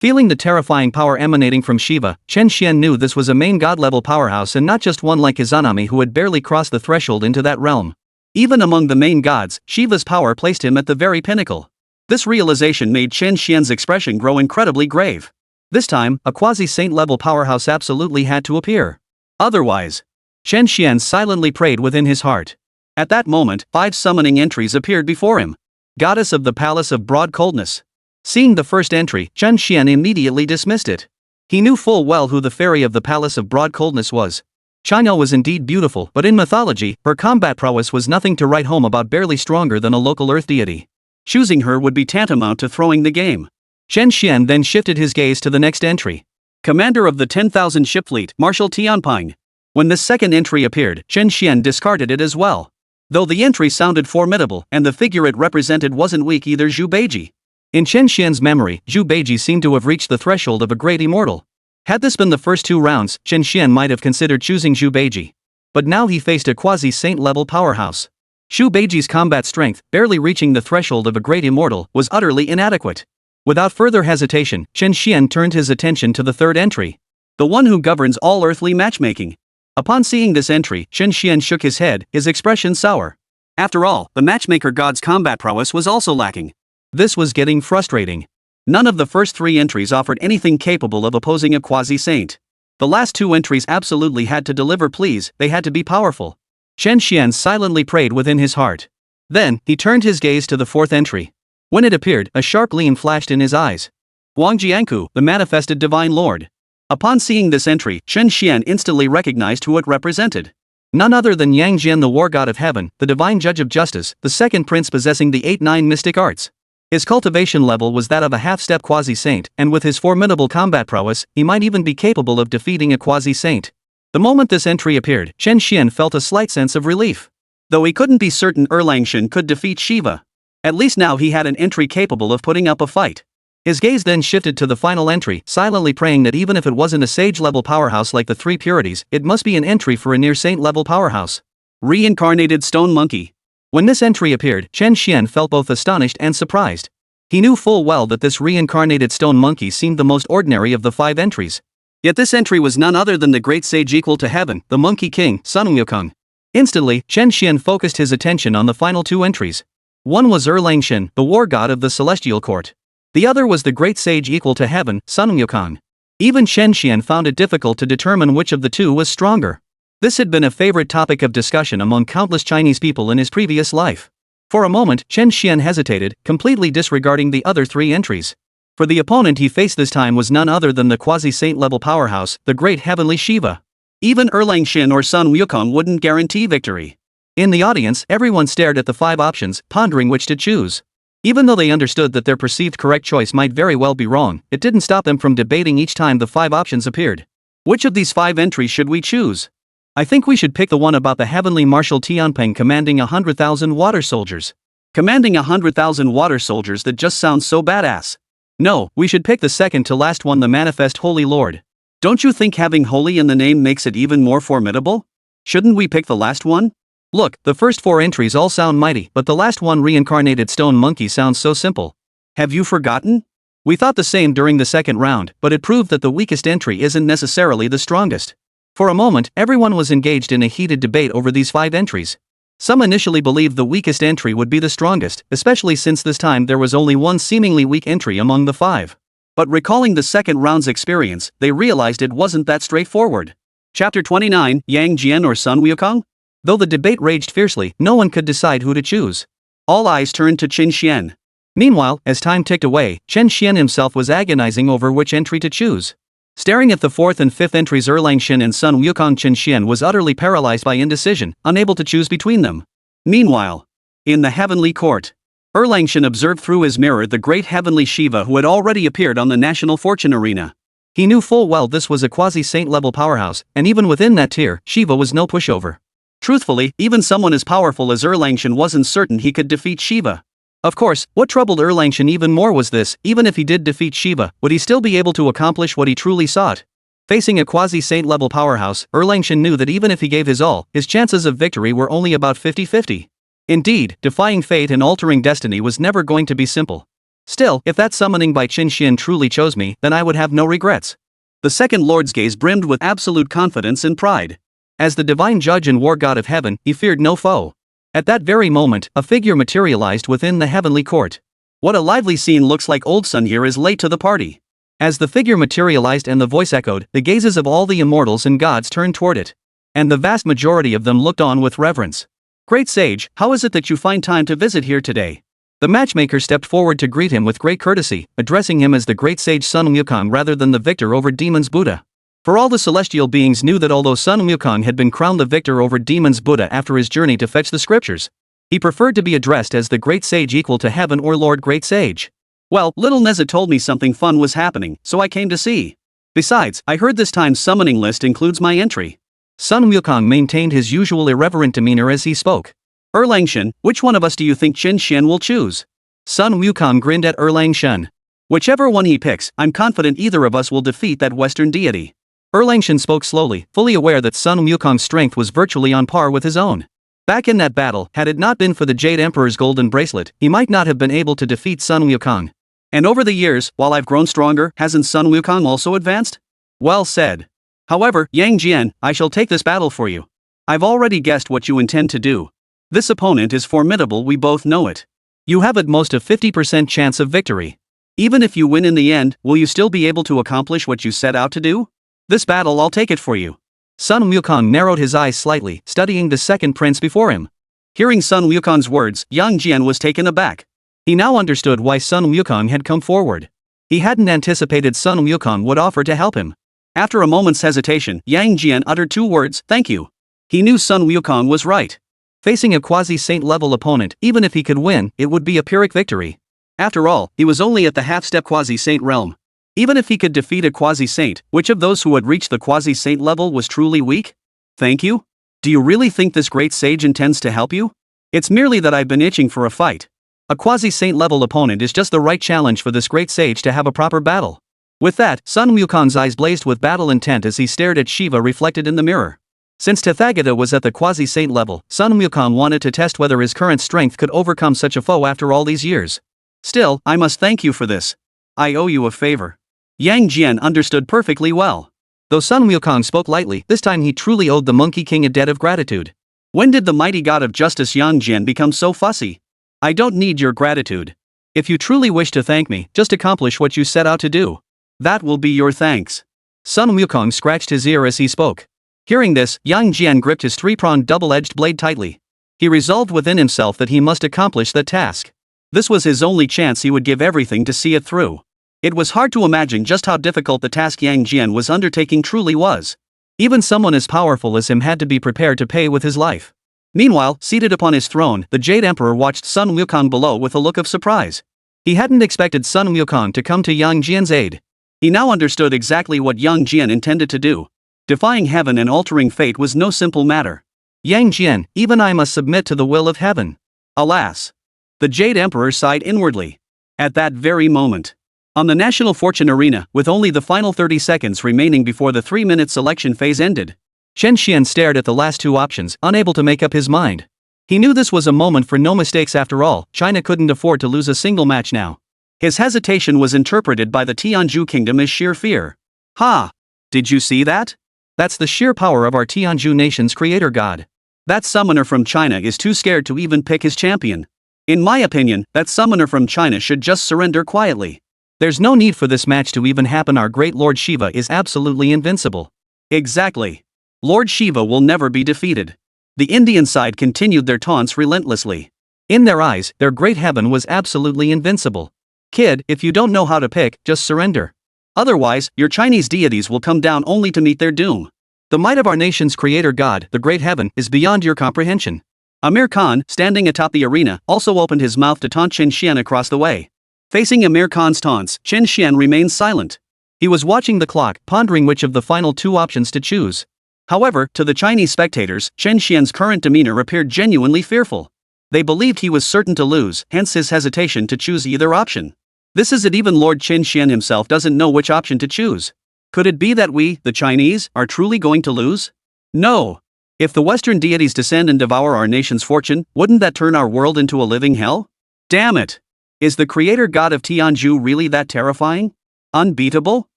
Feeling the terrifying power emanating from Shiva, Chen Xuan knew this was a main god-level powerhouse and not just one like Izanami who had barely crossed the threshold into that realm. Even among the main gods, Shiva's power placed him at the very pinnacle. This realization made Chen Xuan's expression grow incredibly grave. This time, a quasi-saint level powerhouse absolutely had to appear. Otherwise, Chen Xuan silently prayed within his heart. At that moment, 5 summoning entries appeared before him. Goddess of the Palace of Broad Coldness. Seeing the first entry, Chen Xuan immediately dismissed it. He knew full well who the fairy of the Palace of Broad Coldness was. China was indeed beautiful, but in mythology, her combat prowess was nothing to write home about, barely stronger than a local earth deity. Choosing her would be tantamount to throwing the game. Chen Xuan then shifted his gaze to the next entry. Commander of the 10,000 ship fleet, Marshal Tianping. When this second entry appeared, Chen Xuan discarded it as well. Though the entry sounded formidable, and the figure it represented wasn't weak either, Zhu Beiji. In Chen Xuan's memory, Zhu Beiji seemed to have reached the threshold of a great immortal. Had this been the first 2 rounds, Chen Xuan might have considered choosing Zhu Beiji. But now he faced a quasi-saint level powerhouse. Zhu Beiji's combat strength, barely reaching the threshold of a great immortal, was utterly inadequate. Without further hesitation, Chen Xuan turned his attention to the third entry. The one who governs all earthly matchmaking. Upon seeing this entry, Chen Xuan shook his head, his expression sour. After all, the matchmaker god's combat prowess was also lacking. This was getting frustrating. None of the first 3 entries offered anything capable of opposing a quasi-saint. The last 2 entries absolutely had to deliver, please, they had to be powerful. Chen Xuan silently prayed within his heart. Then, he turned his gaze to the 4th entry. When it appeared, a sharp gleam flashed in his eyes. Wang Jianku, the manifested divine lord. Upon seeing this entry, Chen Xuan instantly recognized who it represented. None other than Yang Jian, the war god of heaven, the divine judge of justice, the second prince possessing the 8-9 mystic arts. His cultivation level was that of a half-step quasi-saint, and with his formidable combat prowess, he might even be capable of defeating a quasi-saint. The moment this entry appeared, Chen Xuan felt a slight sense of relief. Though he couldn't be certain Erlang Shen could defeat Shiva. At least now he had an entry capable of putting up a fight. His gaze then shifted to the final entry, silently praying that even if it wasn't a sage-level powerhouse like the three purities, it must be an entry for a near-saint-level powerhouse. Reincarnated stone monkey. When this entry appeared, Chen Xuan felt both astonished and surprised. He knew full well that this reincarnated stone monkey seemed the most ordinary of the 5 entries. Yet this entry was none other than the great sage equal to heaven, the Monkey King, Susanoo. Instantly, Chen Xuan focused his attention on the final 2 entries. One was Erlang Shen, the war god of the celestial court. The other was the great sage equal to heaven, Susanoo. Even Chen Xuan found it difficult to determine which of the 2 was stronger. This had been a favorite topic of discussion among countless Chinese people in his previous life. For a moment, Chen Xuan hesitated, completely disregarding the other 3 entries. For the opponent he faced this time was none other than the quasi-saint level powerhouse, the great heavenly Shiva. Even Erlang Shen or Sun Wukong wouldn't guarantee victory. In the audience, everyone stared at the 5 options, pondering which to choose. Even though they understood that their perceived correct choice might very well be wrong, it didn't stop them from debating each time the 5 options appeared. Which of these 5 entries should we choose? I think we should pick the one about the heavenly Marshal Tianping commanding 100,000 water soldiers. Commanding 100,000 water soldiers, that just sounds so badass. No, we should pick the second to last one, the manifest Holy Lord. Don't you think having holy in the name makes it even more formidable? Shouldn't we pick the last one? Look, the first 4 entries all sound mighty, but the last one, reincarnated stone monkey, sounds so simple. Have you forgotten? We thought the same during the second round, but it proved that the weakest entry isn't necessarily the strongest. For a moment, everyone was engaged in a heated debate over these 5 entries. Some initially believed the weakest entry would be the strongest, especially since this time there was only one seemingly weak entry among the 5. But recalling the second round's experience, they realized it wasn't that straightforward. Chapter 29, Yang Jian or Sun Wukong? Though the debate raged fiercely, no one could decide who to choose. All eyes turned to Chen Xuan. Meanwhile, as time ticked away, Chen Xuan himself was agonizing over which entry to choose. Staring at the 4th and 5th entries Erlang Shen and Sun Wukong, Chen Xuan was utterly paralyzed by indecision, unable to choose between them. Meanwhile, in the heavenly court, Erlang Shen observed through his mirror the great heavenly Shiva who had already appeared on the national fortune arena. He knew full well this was a quasi-saint level powerhouse, and even within that tier, Shiva was no pushover. Truthfully, even someone as powerful as Erlang Shen wasn't certain he could defeat Shiva. Of course, what troubled Erlang Shen even more was this: even if he did defeat Shiva, would he still be able to accomplish what he truly sought? Facing a quasi-saint level powerhouse, Erlang Shen knew that even if he gave his all, his chances of victory were only about 50-50. Indeed, defying fate and altering destiny was never going to be simple. Still, if that summoning by Chen Xuan truly chose me, then I would have no regrets. The second lord's gaze brimmed with absolute confidence and pride. As the divine judge and war god of heaven, he feared no foe. At that very moment, a figure materialized within the heavenly court. What a lively scene! Looks like old Sun here is late to the party. As the figure materialized and the voice echoed, the gazes of all the immortals and gods turned toward it. And the vast majority of them looked on with reverence. Great sage, how is it that you find time to visit here today? The matchmaker stepped forward to greet him with great courtesy, addressing him as the great sage Sun Wukong rather than the victor over demons Buddha. For all the celestial beings knew that although Sun Wukong had been crowned the victor over demons Buddha after his journey to fetch the scriptures, he preferred to be addressed as the great sage equal to heaven or Lord Great Sage. Well, little Nezha told me something fun was happening, so I came to see. Besides, I heard this time's summoning list includes my entry. Sun Wukong maintained his usual irreverent demeanor as he spoke. Erlang Shen, which one of us do you think Chen Xuan will choose? Sun Wukong grinned at Erlang Shen. Whichever one he picks, I'm confident either of us will defeat that Western deity. Erlang Shen spoke slowly, fully aware that Sun Wukong's strength was virtually on par with his own. Back in that battle, had it not been for the Jade Emperor's golden bracelet, he might not have been able to defeat Sun Wukong. And over the years, while I've grown stronger, hasn't Sun Wukong also advanced? Well said. However, Yang Jian, I shall take this battle for you. I've already guessed what you intend to do. This opponent is formidable, we both know it. You have at most a 50% chance of victory. Even if you win in the end, will you still be able to accomplish what you set out to do? This battle I'll take it for you. Sun Wukong narrowed his eyes slightly, studying the second prince before him. Hearing Sun Wukong's words, Yang Jian was taken aback. He now understood why Sun Wukong had come forward. He hadn't anticipated Sun Wukong would offer to help him. After a moment's hesitation, Yang Jian uttered 2 words, "Thank you." He knew Sun Wukong was right. Facing a quasi-saint level opponent, even if he could win, it would be a Pyrrhic victory. After all, he was only at the half-step quasi-saint realm. Even if he could defeat a quasi-saint, which of those who had reached the quasi-saint level was truly weak? Thank you? Do you really think this great sage intends to help you? It's merely that I've been itching for a fight. A quasi-saint level opponent is just the right challenge for this great sage to have a proper battle. With that, Sun Wukong's eyes blazed with battle intent as he stared at Shiva reflected in the mirror. Since Tathagata was at the quasi-saint level, Sun Wukong wanted to test whether his current strength could overcome such a foe after all these years. Still, I must thank you for this. I owe you a favor. Yang Jian understood perfectly well. Though Sun Wukong spoke lightly, this time he truly owed the Monkey King a debt of gratitude. When did the mighty god of justice Yang Jian become so fussy? I don't need your gratitude. If you truly wish to thank me, just accomplish what you set out to do. That will be your thanks. Sun Wukong scratched his ear as he spoke. Hearing this, Yang Jian gripped his 3-pronged double-edged blade tightly. He resolved within himself that he must accomplish the task. This was his only chance. He would give everything to see it through. It was hard to imagine just how difficult the task Yang Jian was undertaking truly was. Even someone as powerful as him had to be prepared to pay with his life. Meanwhile, seated upon his throne, the Jade Emperor watched Sun Wukong below with a look of surprise. He hadn't expected Sun Wukong to come to Yang Jian's aid. He now understood exactly what Yang Jian intended to do. Defying heaven and altering fate was no simple matter. Yang Jian, even I must submit to the will of heaven. Alas! The Jade Emperor sighed inwardly. At that very moment, on the National Fortune Arena, with only the final 30 seconds remaining before the 3-minute selection phase ended, Chen Xuan stared at the last 2 options, unable to make up his mind. He knew this was a moment for no mistakes after all. China couldn't afford to lose a single match now. His hesitation was interpreted by the Tianzhu kingdom as sheer fear. Ha! Did you see that? That's the sheer power of our Tianzhu nation's creator god. That summoner from China is too scared to even pick his champion. In my opinion, that summoner from China should just surrender quietly. There's no need for this match to even happen. Our great Lord Shiva is absolutely invincible. Exactly. Lord Shiva will never be defeated. The Indian side continued their taunts relentlessly. In their eyes, their great heaven was absolutely invincible. Kid, if you don't know how to pick, just surrender. Otherwise, your Chinese deities will come down only to meet their doom. The might of our nation's creator god, the great heaven, is beyond your comprehension. Amir Khan, standing atop the arena, also opened his mouth to taunt Chen Xuan across the way. Facing Amir Khan's taunts, Chen Xuan remained silent. He was watching the clock, pondering which of the final 2 options to choose. However, to the Chinese spectators, Chen Xuan's current demeanor appeared genuinely fearful. They believed he was certain to lose, hence his hesitation to choose either option. This is it, even Lord Chen Xuan himself doesn't know which option to choose. Could it be that we, the Chinese, are truly going to lose? No. If the Western deities descend and devour our nation's fortune, wouldn't that turn our world into a living hell? Damn it! Is the creator god of Tianzhu really that terrifying? Unbeatable?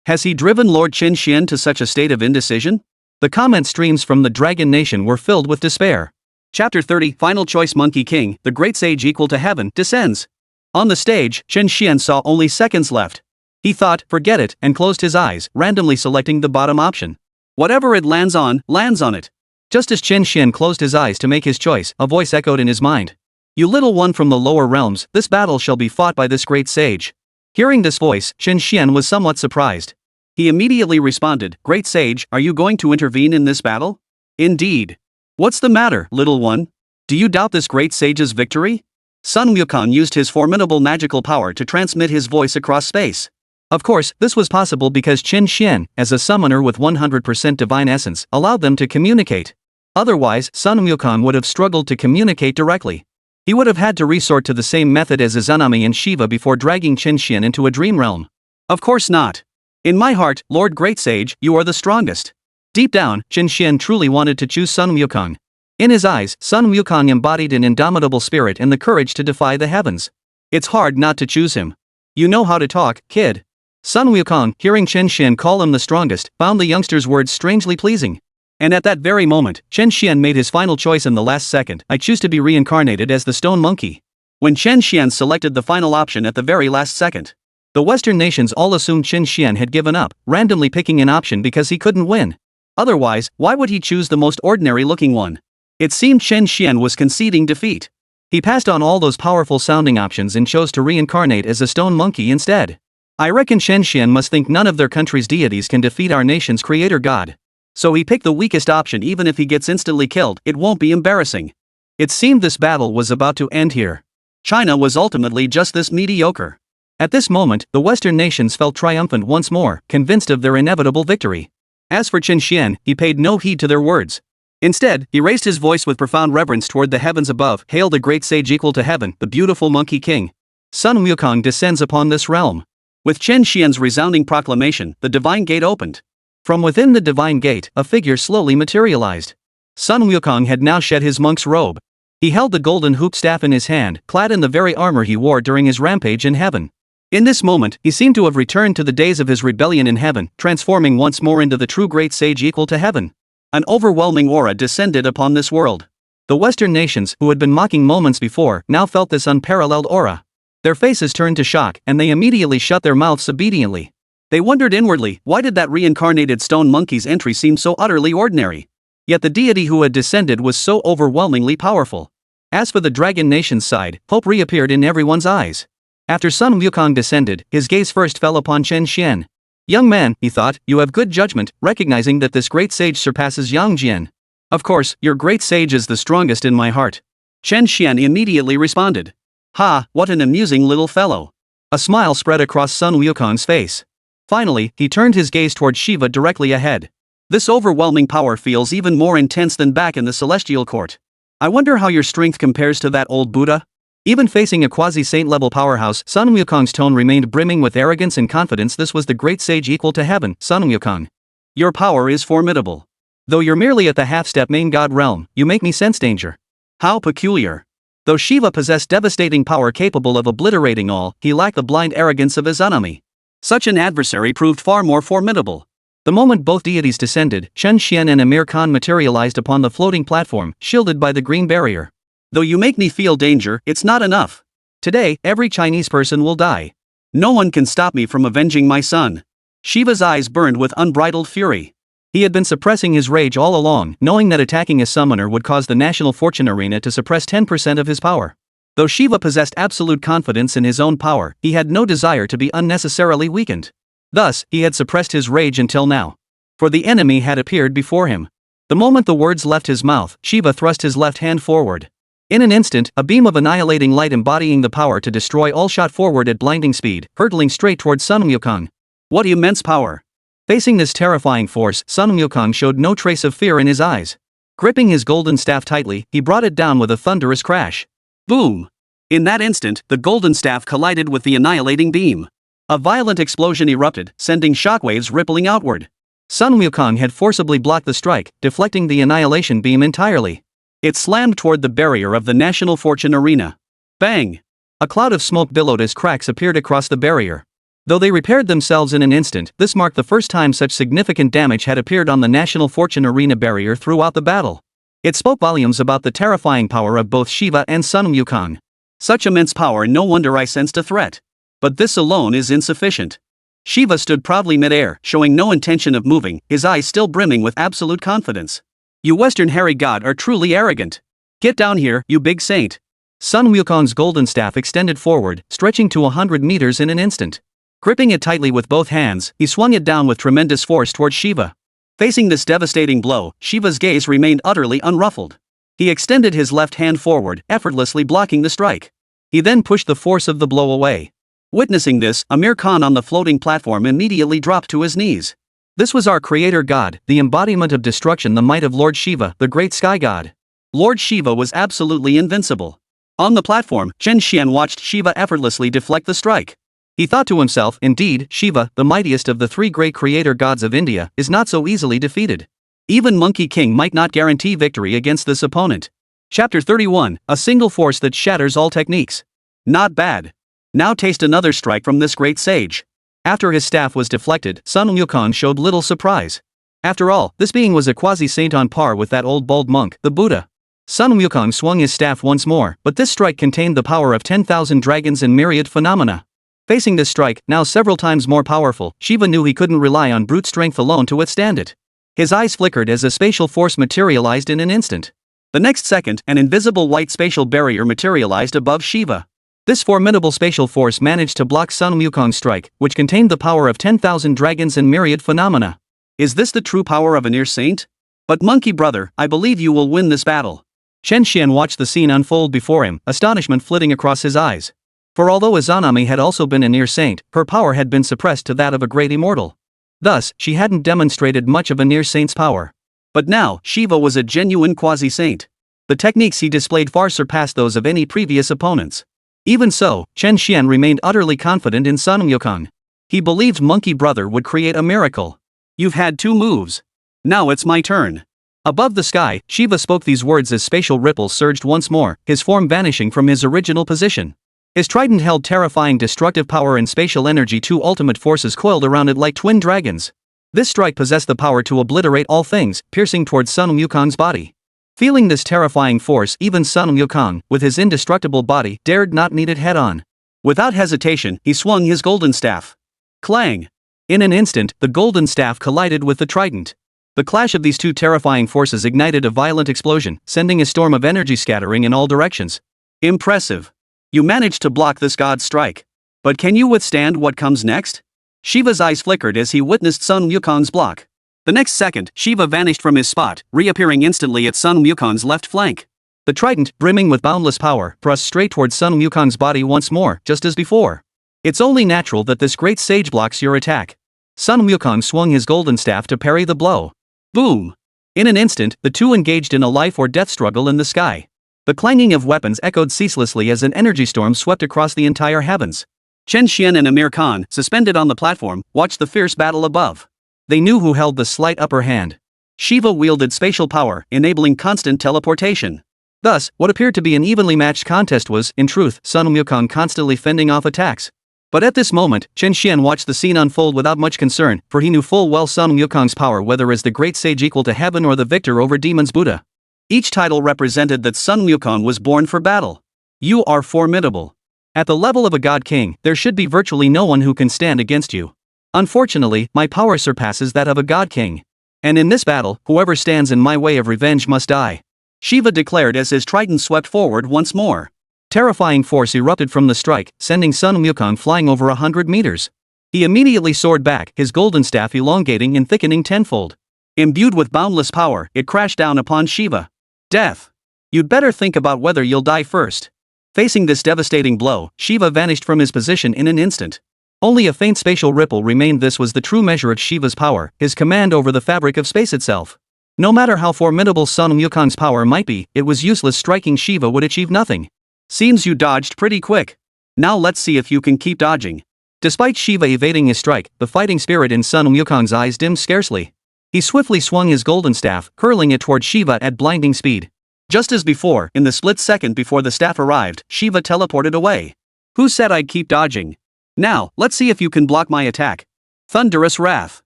Has he driven Lord Chen Xuan to such a state of indecision? The comment streams from the Dragon Nation were filled with despair. Chapter 30, Final Choice. Monkey King, the great sage equal to heaven, descends. On the stage, Chen Xuan saw only seconds left. He thought, forget it, and closed his eyes, randomly selecting the bottom option. Whatever it lands on it. Just as Chen Xuan closed his eyes to make his choice, a voice echoed in his mind. You little one from the lower realms, this battle shall be fought by this great sage. Hearing this voice, Chen Xuan was somewhat surprised. He immediately responded, Great sage, are you going to intervene in this battle? Indeed. What's the matter, little one? Do you doubt this great sage's victory? Sun Wukong used his formidable magical power to transmit his voice across space. Of course, this was possible because Chen Xuan, as a summoner with 100% divine essence, allowed them to communicate. Otherwise, Sun Wukong would have struggled to communicate directly. He would have had to resort to the same method as Izanami and Shiva before dragging Chen Xuan into a dream realm. Of course not. In my heart, Lord Great Sage, you are the strongest. Deep down, Chen Xuan truly wanted to choose Sun Wukong. In his eyes, Sun Wukong embodied an indomitable spirit and the courage to defy the heavens. It's hard not to choose him. You know how to talk, kid. Sun Wukong, hearing Chen Xuan call him the strongest, found the youngster's words strangely pleasing. And at that very moment, Chen Xuan made his final choice in the last second. I choose to be reincarnated as the stone monkey. When Chen Xuan selected the final option at the very last second, the Western nations all assumed Chen Xuan had given up, randomly picking an option because he couldn't win. Otherwise, why would he choose the most ordinary-looking one? It seemed Chen Xuan was conceding defeat. He passed on all those powerful-sounding options and chose to reincarnate as a stone monkey instead. I reckon Chen Xuan must think none of their country's deities can defeat our nation's creator god. So he picked the weakest option. Even if he gets instantly killed, it won't be embarrassing. It seemed this battle was about to end here. China was ultimately just this mediocre. At this moment, the Western nations felt triumphant once more, convinced of their inevitable victory. As for Chen Xuan, he paid no heed to their words. Instead, he raised his voice with profound reverence toward the heavens above. Hail the great sage equal to heaven, the beautiful monkey king. Sun Wukong descends upon this realm. With Chen Xuan's resounding proclamation, the divine gate opened. From within the divine gate, a figure slowly materialized. Sun Wukong had now shed his monk's robe. He held the golden hoop staff in his hand, clad in the very armor he wore during his rampage in heaven. In this moment, he seemed to have returned to the days of his rebellion in heaven, transforming once more into the true great sage equal to heaven. An overwhelming aura descended upon this world. The Western nations, who had been mocking moments before, now felt this unparalleled aura. Their faces turned to shock, and they immediately shut their mouths obediently. They wondered inwardly, why did that reincarnated stone monkey's entry seem so utterly ordinary? Yet the deity who had descended was so overwhelmingly powerful. As for the Dragon Nation's side, hope reappeared in everyone's eyes. After Sun Wukong descended, his gaze first fell upon Chen Xuan. Young man, he thought, you have good judgment, recognizing that this great sage surpasses Yang Jian. Of course, your great sage is the strongest in my heart. Chen Xuan immediately responded. Ha, what an amusing little fellow. A smile spread across Sun Wukong's face. Finally, he turned his gaze toward Shiva directly ahead. This overwhelming power feels even more intense than back in the celestial court. I wonder how your strength compares to that old Buddha? Even facing a quasi-saint level powerhouse, Sun Wukong's tone remained brimming with arrogance and confidence. This was the great sage equal to heaven, Sun Wukong. Your power is formidable. Though you're merely at the half-step main god realm, you make me sense danger. How peculiar. Though Shiva possessed devastating power capable of obliterating all, he lacked the blind arrogance of his enemy. Such an adversary proved far more formidable. The moment both deities descended, Chen Xuan and Amir Khan materialized upon the floating platform, shielded by the green barrier. Though you make me feel danger, it's not enough. Today, every Chinese person will die. No one can stop me from avenging my son. Shiva's eyes burned with unbridled fury. He had been suppressing his rage all along, knowing that attacking a summoner would cause the National Fortune Arena to suppress 10% of his power. Though Shiva possessed absolute confidence in his own power, he had no desire to be unnecessarily weakened. Thus, he had suppressed his rage until now. For the enemy had appeared before him. The moment the words left his mouth, Shiva thrust his left hand forward. In an instant, a beam of annihilating light embodying the power to destroy all shot forward at blinding speed, hurtling straight towards Sun Wukong. What immense power! Facing this terrifying force, Sun Wukong showed no trace of fear in his eyes. Gripping his golden staff tightly, he brought it down with a thunderous crash. Boom! In that instant, the golden staff collided with the annihilating beam. A violent explosion erupted, sending shockwaves rippling outward. Sun Wukong had forcibly blocked the strike, deflecting the annihilation beam entirely. It slammed toward the barrier of the National Fortune Arena. Bang! A cloud of smoke billowed as cracks appeared across the barrier. Though they repaired themselves in an instant, this marked the first time such significant damage had appeared on the National Fortune Arena barrier throughout the battle. It spoke volumes about the terrifying power of both Shiva and Sun Wukong. Such immense power, no wonder I sensed a threat. But this alone is insufficient. Shiva stood proudly mid-air, showing no intention of moving, his eyes still brimming with absolute confidence. You Western hairy god are truly arrogant. Get down here, you big saint. Sun Wukong's golden staff extended forward, stretching to 100 meters in an instant. Gripping it tightly with both hands, he swung it down with tremendous force towards Shiva. Facing this devastating blow, Shiva's gaze remained utterly unruffled. He extended his left hand forward, effortlessly blocking the strike. He then pushed the force of the blow away. Witnessing this, Amir Khan on the floating platform immediately dropped to his knees. This was our creator god, the embodiment of destruction, the might of Lord Shiva, the great sky god. Lord Shiva was absolutely invincible. On the platform, Chen Xuan watched Shiva effortlessly deflect the strike. He thought to himself, indeed, Shiva, the mightiest of the three great creator gods of India, is not so easily defeated. Even Monkey King might not guarantee victory against this opponent. Chapter 31, a single force that shatters all techniques. Not bad. Now taste another strike from this great sage. After his staff was deflected, Sun Wukong showed little surprise. After all, this being was a quasi-saint on par with that old bald monk, the Buddha. Sun Wukong swung his staff once more, but this strike contained the power of 10,000 dragons and myriad phenomena. Facing this strike, now several times more powerful, Shiva knew he couldn't rely on brute strength alone to withstand it. His eyes flickered as a spatial force materialized in an instant. The next second, an invisible white spatial barrier materialized above Shiva. This formidable spatial force managed to block Sun Wukong's strike, which contained the power of 10,000 dragons and myriad phenomena. Is this the true power of a near saint? But monkey brother, I believe you will win this battle. Chen Xuan watched the scene unfold before him, astonishment flitting across his eyes. For although Izanami had also been a near saint, her power had been suppressed to that of a great immortal. Thus, she hadn't demonstrated much of a near saint's power. But now, Shiva was a genuine quasi-saint. The techniques he displayed far surpassed those of any previous opponents. Even so, Chen Xuan remained utterly confident in Sun Wukong. He believed Monkey Brother would create a miracle. You've had 2 moves. Now it's my turn. Above the sky, Shiva spoke these words as spatial ripples surged once more, his form vanishing from his original position. His trident held terrifying destructive power and spatial energy. 2 ultimate forces coiled around it like twin dragons. This strike possessed the power to obliterate all things, piercing towards Sun Wukong's body. Feeling this terrifying force, even Sun Wukong, with his indestructible body, dared not meet it head-on. Without hesitation, he swung his golden staff. Clang! In an instant, the golden staff collided with the trident. The clash of these 2 terrifying forces ignited a violent explosion, sending a storm of energy scattering in all directions. Impressive. You managed to block this god's strike. But can you withstand what comes next? Shiva's eyes flickered as he witnessed Sun Wukong's block. The next second, Shiva vanished from his spot, reappearing instantly at Sun Wukong's left flank. The trident, brimming with boundless power, thrust straight towards Sun Wukong's body once more, just as before. It's only natural that this great sage blocks your attack. Sun Wukong swung his golden staff to parry the blow. Boom! In an instant, the 2 engaged in a life or death struggle in the sky. The clanging of weapons echoed ceaselessly as an energy storm swept across the entire heavens. Chen Xuan and Amir Khan, suspended on the platform, watched the fierce battle above. They knew who held the slight upper hand. Shiva wielded spatial power, enabling constant teleportation. Thus, what appeared to be an evenly matched contest was, in truth, Sun Wukong constantly fending off attacks. But at this moment, Chen Xuan watched the scene unfold without much concern, for he knew full well Sun Wukong's power, whether as the great sage equal to heaven or the victor over demons Buddha. Each title represented that Sun Wukong was born for battle. You are formidable. At the level of a god king, there should be virtually no one who can stand against you. Unfortunately, my power surpasses that of a god king. And in this battle, whoever stands in my way of revenge must die. Shiva declared as his trident swept forward once more. Terrifying force erupted from the strike, sending Sun Wukong flying over 100 meters. He immediately soared back, his golden staff elongating and thickening tenfold. Imbued with boundless power, it crashed down upon Shiva. Death! You'd better think about whether you'll die first. Facing this devastating blow, Shiva vanished from his position in an instant. Only a faint spatial ripple remained. This was the true measure of Shiva's power, his command over the fabric of space itself. No matter how formidable Sun Wukong's power might be, it was useless. Striking Shiva would achieve nothing. Seems you dodged pretty quick. Now let's see if you can keep dodging. Despite Shiva evading his strike, the fighting spirit in Sun Wukong's eyes dimmed scarcely. He swiftly swung his golden staff, curling it toward Shiva at blinding speed. Just as before, in the split second before the staff arrived, Shiva teleported away. Who said I'd keep dodging? Now, let's see if you can block my attack. Thunderous Wrath.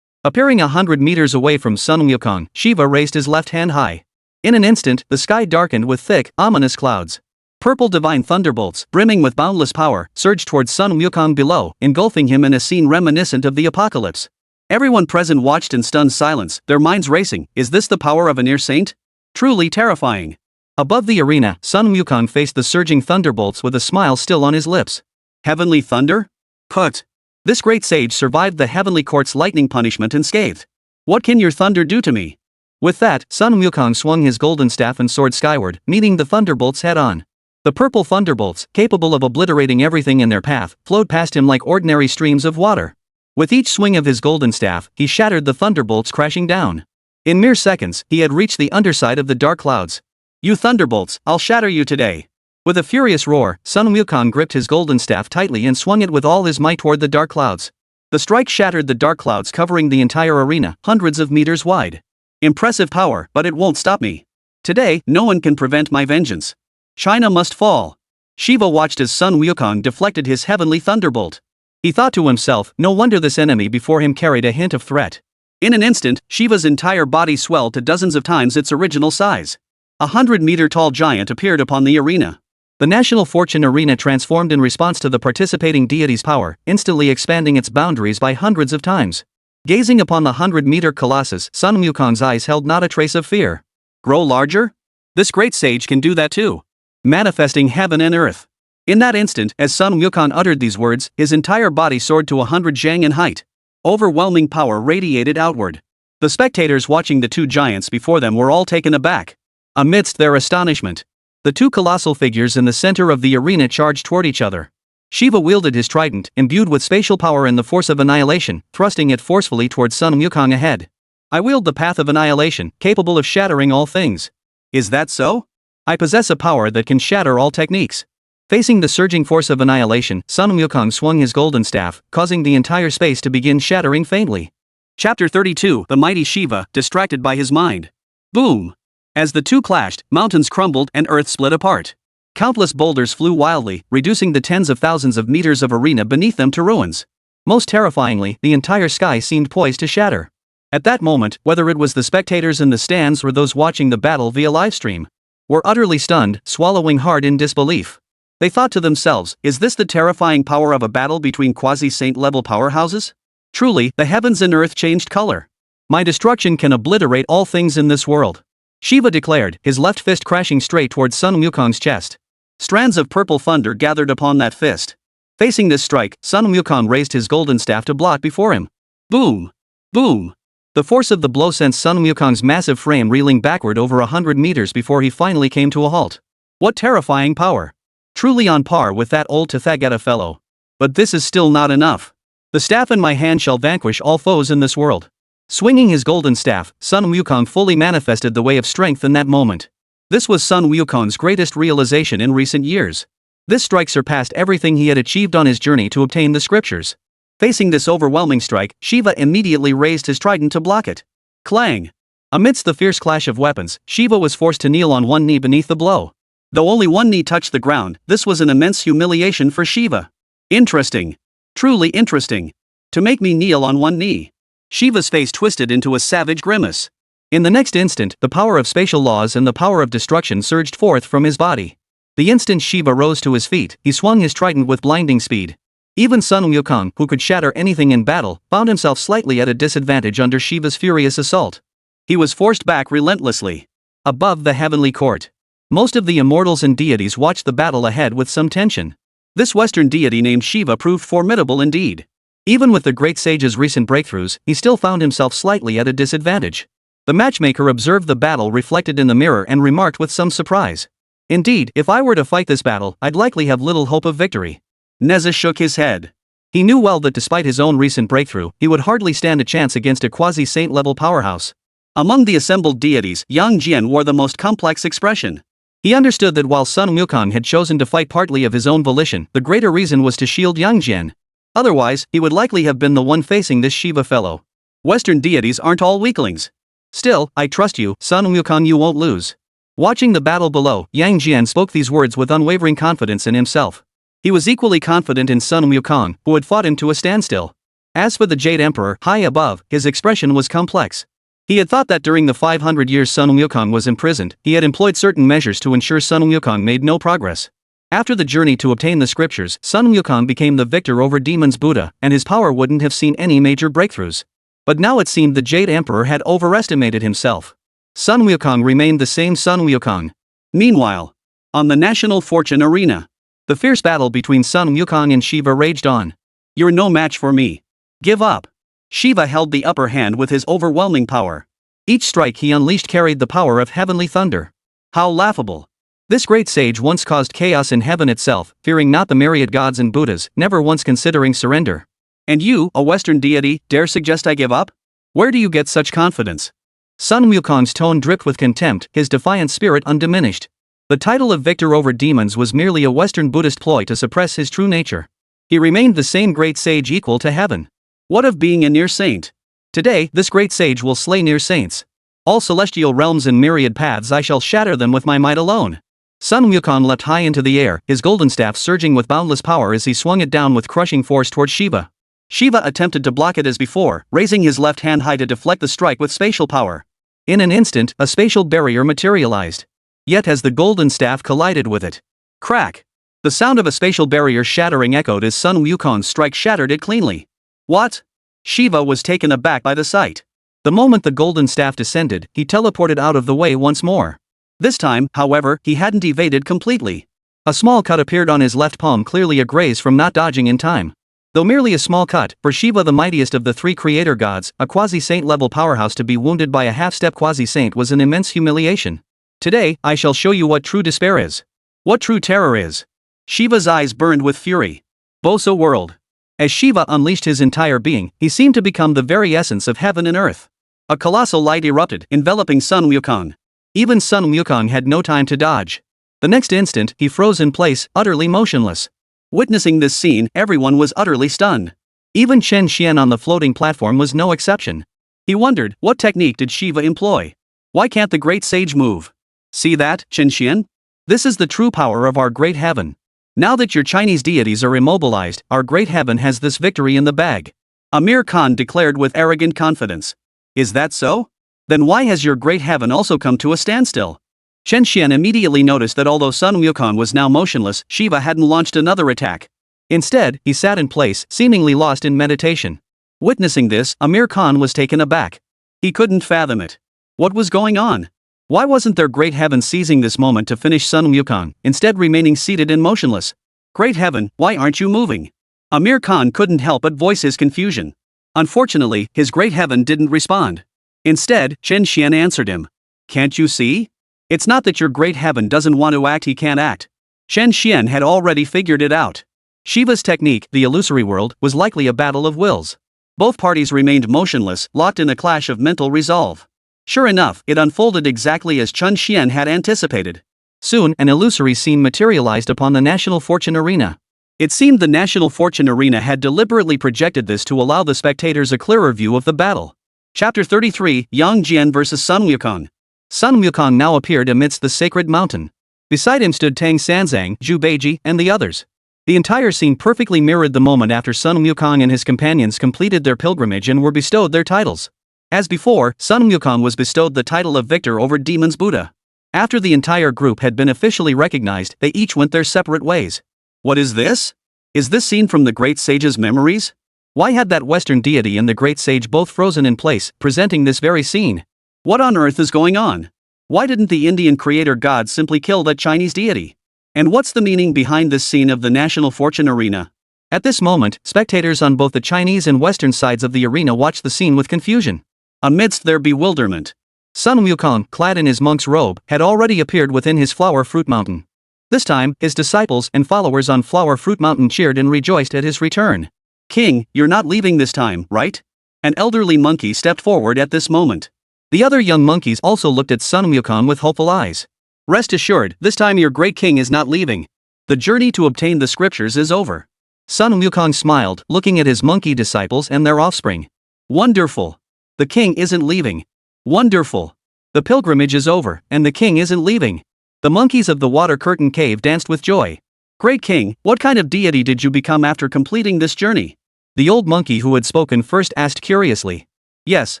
Appearing 100 meters away from Sun Wukong, Shiva raised his left hand high. In an instant, the sky darkened with thick, ominous clouds. Purple divine thunderbolts, brimming with boundless power, surged towards Sun Wukong below, engulfing him in a scene reminiscent of the apocalypse. Everyone present watched in stunned silence, their minds racing. Is this the power of a near saint? Truly terrifying. Above the arena, Sun Wukong faced the surging thunderbolts with a smile still on his lips. Heavenly thunder? Put. This great sage survived the heavenly court's lightning punishment unscathed. What can your thunder do to me? With that, Sun Wukong swung his golden staff and soared skyward, meeting the thunderbolts head-on. The purple thunderbolts, capable of obliterating everything in their path, flowed past him like ordinary streams of water. With each swing of his golden staff, he shattered the thunderbolts crashing down. In mere seconds, he had reached the underside of the dark clouds. You thunderbolts, I'll shatter you today. With a furious roar, Sun Wukong gripped his golden staff tightly and swung it with all his might toward the dark clouds. The strike shattered the dark clouds covering the entire arena, hundreds of meters wide. Impressive power, but it won't stop me. Today, no one can prevent my vengeance. China must fall. Shiva watched as Sun Wukong deflected his heavenly thunderbolt. He thought to himself, no wonder this enemy before him carried a hint of threat. In an instant, Shiva's entire body swelled to dozens of times its original size. 100-meter-tall giant appeared upon the arena. The National Fortune Arena transformed in response to the participating deity's power, instantly expanding its boundaries by hundreds of times. Gazing upon the 100-meter colossus, Sun Wukong's eyes held not a trace of fear. Grow larger? This great sage can do that too. Manifesting heaven and earth. In that instant, as Sun Wukong uttered these words, his entire body soared to 100 zhang in height. Overwhelming power radiated outward. The spectators watching the two giants before them were all taken aback. Amidst their astonishment, the two colossal figures in the center of the arena charged toward each other. Shiva wielded his trident, imbued with spatial power and the force of annihilation, thrusting it forcefully towards Sun Wukong ahead. I wield the path of annihilation, capable of shattering all things. Is that so? I possess a power that can shatter all techniques. Facing the surging force of annihilation, Sun Wukong swung his golden staff, causing the entire space to begin shattering faintly. Chapter 32 The Mighty Shiva, distracted by his mind. Boom! As the two clashed, mountains crumbled and earth split apart. Countless boulders flew wildly, reducing the tens of thousands of meters of arena beneath them to ruins. Most terrifyingly, the entire sky seemed poised to shatter. At that moment, whether it was the spectators in the stands or those watching the battle via livestream, were utterly stunned, swallowing hard in disbelief. They thought to themselves, is this the terrifying power of a battle between quasi-saint level powerhouses? Truly, the heavens and earth changed color. My destruction can obliterate all things in this world. Shiva declared, his left fist crashing straight towards Sun Wukong's chest. Strands of purple thunder gathered upon that fist. Facing this strike, Sun Wukong raised his golden staff to block before him. Boom! Boom! The force of the blow sent Sun Wukong's massive frame reeling backward over 100 meters before he finally came to a halt. What terrifying power! Truly on par with that old Tathagata fellow. But this is still not enough. The staff in my hand shall vanquish all foes in this world. Swinging his golden staff, Sun Wukong fully manifested the way of strength in that moment. This was Sun Wukong's greatest realization in recent years. This strike surpassed everything he had achieved on his journey to obtain the scriptures. Facing this overwhelming strike, Shiva immediately raised his trident to block it. Clang! Amidst the fierce clash of weapons, Shiva was forced to kneel on one knee beneath the blow. Though only one knee touched the ground, this was an immense humiliation for Shiva. Interesting. Truly interesting. To make me kneel on one knee. Shiva's face twisted into a savage grimace. In the next instant, the power of spatial laws and the power of destruction surged forth from his body. The instant Shiva rose to his feet, he swung his trident with blinding speed. Even Sun Wukong, who could shatter anything in battle, found himself slightly at a disadvantage under Shiva's furious assault. He was forced back relentlessly. Above the heavenly court, most of the immortals and deities watched the battle ahead with some tension. This Western deity named Shiva proved formidable indeed. Even with the great sage's recent breakthroughs, he still found himself slightly at a disadvantage. The matchmaker observed the battle reflected in the mirror and remarked with some surprise. Indeed, if I were to fight this battle, I'd likely have little hope of victory. Nezha shook his head. He knew well that despite his own recent breakthrough, he would hardly stand a chance against a quasi-saint level powerhouse. Among the assembled deities, Yang Jian wore the most complex expression. He understood that while Sun Wukong had chosen to fight partly of his own volition, the greater reason was to shield Yang Jian. Otherwise, he would likely have been the one facing this Shiva fellow. Western deities aren't all weaklings. Still, I trust you, Sun Wukong, you won't lose. Watching the battle below, Yang Jian spoke these words with unwavering confidence in himself. He was equally confident in Sun Wukong, who had fought him to a standstill. As for the Jade Emperor, high above, his expression was complex. He had thought that during the 500 years Sun Wukong was imprisoned, he had employed certain measures to ensure Sun Wukong made no progress. After the journey to obtain the scriptures, Sun Wukong became the victor over demons Buddha, and his power wouldn't have seen any major breakthroughs. But now it seemed the Jade Emperor had overestimated himself. Sun Wukong remained the same Sun Wukong. Meanwhile, on the National Fortune Arena, the fierce battle between Sun Wukong and Shiva raged on. You're no match for me. Give up. Shiva held the upper hand with his overwhelming power. Each strike he unleashed carried the power of heavenly thunder. How laughable. This great sage once caused chaos in heaven itself, fearing not the myriad gods and Buddhas, never once considering surrender. And you, a Western deity, dare suggest I give up? Where do you get such confidence? Sun Wukong's tone dripped with contempt, his defiant spirit undiminished. The title of victor over demons was merely a Western Buddhist ploy to suppress his true nature. He remained the same great sage equal to heaven. What of being a near saint? Today, this great sage will slay near saints. All celestial realms and myriad paths I shall shatter them with my might alone. Sun Wukong leapt high into the air, his golden staff surging with boundless power as he swung it down with crushing force towards Shiva. Shiva attempted to block it as before, raising his left hand high to deflect the strike with spatial power. In an instant, a spatial barrier materialized. Yet as the golden staff collided with it, crack! The sound of a spatial barrier shattering echoed as Sun Wukong's strike shattered it cleanly. What? Shiva was taken aback by the sight. The moment the golden staff descended, he teleported out of the way once more. This time, however, he hadn't evaded completely. A small cut appeared on his left palm, clearly a graze from not dodging in time. Though merely a small cut, for Shiva, the mightiest of the three creator gods, a quasi-saint level powerhouse, to be wounded by a half-step quasi-saint was an immense humiliation. Today, I shall show you what true despair is. What true terror is. Shiva's eyes burned with fury. Boso world. As Shiva unleashed his entire being, he seemed to become the very essence of heaven and earth. A colossal light erupted, enveloping Sun Wukong. Even Sun Wukong had no time to dodge. The next instant, he froze in place, utterly motionless. Witnessing this scene, everyone was utterly stunned. Even Chen Xuan on the floating platform was no exception. He wondered, what technique did Shiva employ? Why can't the great sage move? See that, Chen Xuan? This is the true power of our great heaven. Now that your Chinese deities are immobilized, our great heaven has this victory in the bag. Amir Khan declared with arrogant confidence. Is that so? Then why has your great heaven also come to a standstill? Chen Xuan immediately noticed that although Sun Wukong was now motionless, Shiva hadn't launched another attack. Instead, he sat in place, seemingly lost in meditation. Witnessing this, Amir Khan was taken aback. He couldn't fathom it. What was going on? Why wasn't their great heaven seizing this moment to finish Sun Wukong, instead remaining seated and motionless? Great heaven, why aren't you moving? Amir Khan couldn't help but voice his confusion. Unfortunately, his great heaven didn't respond. Instead, Chen Xuan answered him. Can't you see? It's not that your great heaven doesn't want to act, he can't act. Chen Xuan had already figured it out. Shiva's technique, the illusory world, was likely a battle of wills. Both parties remained motionless, locked in a clash of mental resolve. Sure enough, it unfolded exactly as Chen Xuan had anticipated. Soon, an illusory scene materialized upon the National Fortune Arena. It seemed the National Fortune Arena had deliberately projected this to allow the spectators a clearer view of the battle. Chapter 33, Yang Jian vs. Sun Wukong. Sun Wukong now appeared amidst the sacred mountain. Beside him stood Tang Sanzang, Zhu Beiji, and the others. The entire scene perfectly mirrored the moment after Sun Wukong and his companions completed their pilgrimage and were bestowed their titles. As before, Sun Wukong was bestowed the title of victor over demons Buddha. After the entire group had been officially recognized, they each went their separate ways. What is this? Is this scene from the great sage's memories? Why had that Western deity and the great sage both frozen in place, presenting this very scene? What on earth is going on? Why didn't the Indian creator god simply kill that Chinese deity? And what's the meaning behind this scene of the National Fortune Arena? At this moment, spectators on both the Chinese and Western sides of the arena watched the scene with confusion. Amidst their bewilderment, Sun Wukong, clad in his monk's robe, had already appeared within his Flower Fruit Mountain. This time, his disciples and followers on Flower Fruit Mountain cheered and rejoiced at his return. King, you're not leaving this time, right? An elderly monkey stepped forward at this moment. The other young monkeys also looked at Sun Wukong with hopeful eyes. Rest assured, this time your great king is not leaving. The journey to obtain the scriptures is over. Sun Wukong smiled, looking at his monkey disciples and their offspring. Wonderful. The king isn't leaving. Wonderful. The pilgrimage is over, and the king isn't leaving. The monkeys of the water curtain cave danced with joy. Great king, what kind of deity did you become after completing this journey? The old monkey who had spoken first asked curiously. Yes,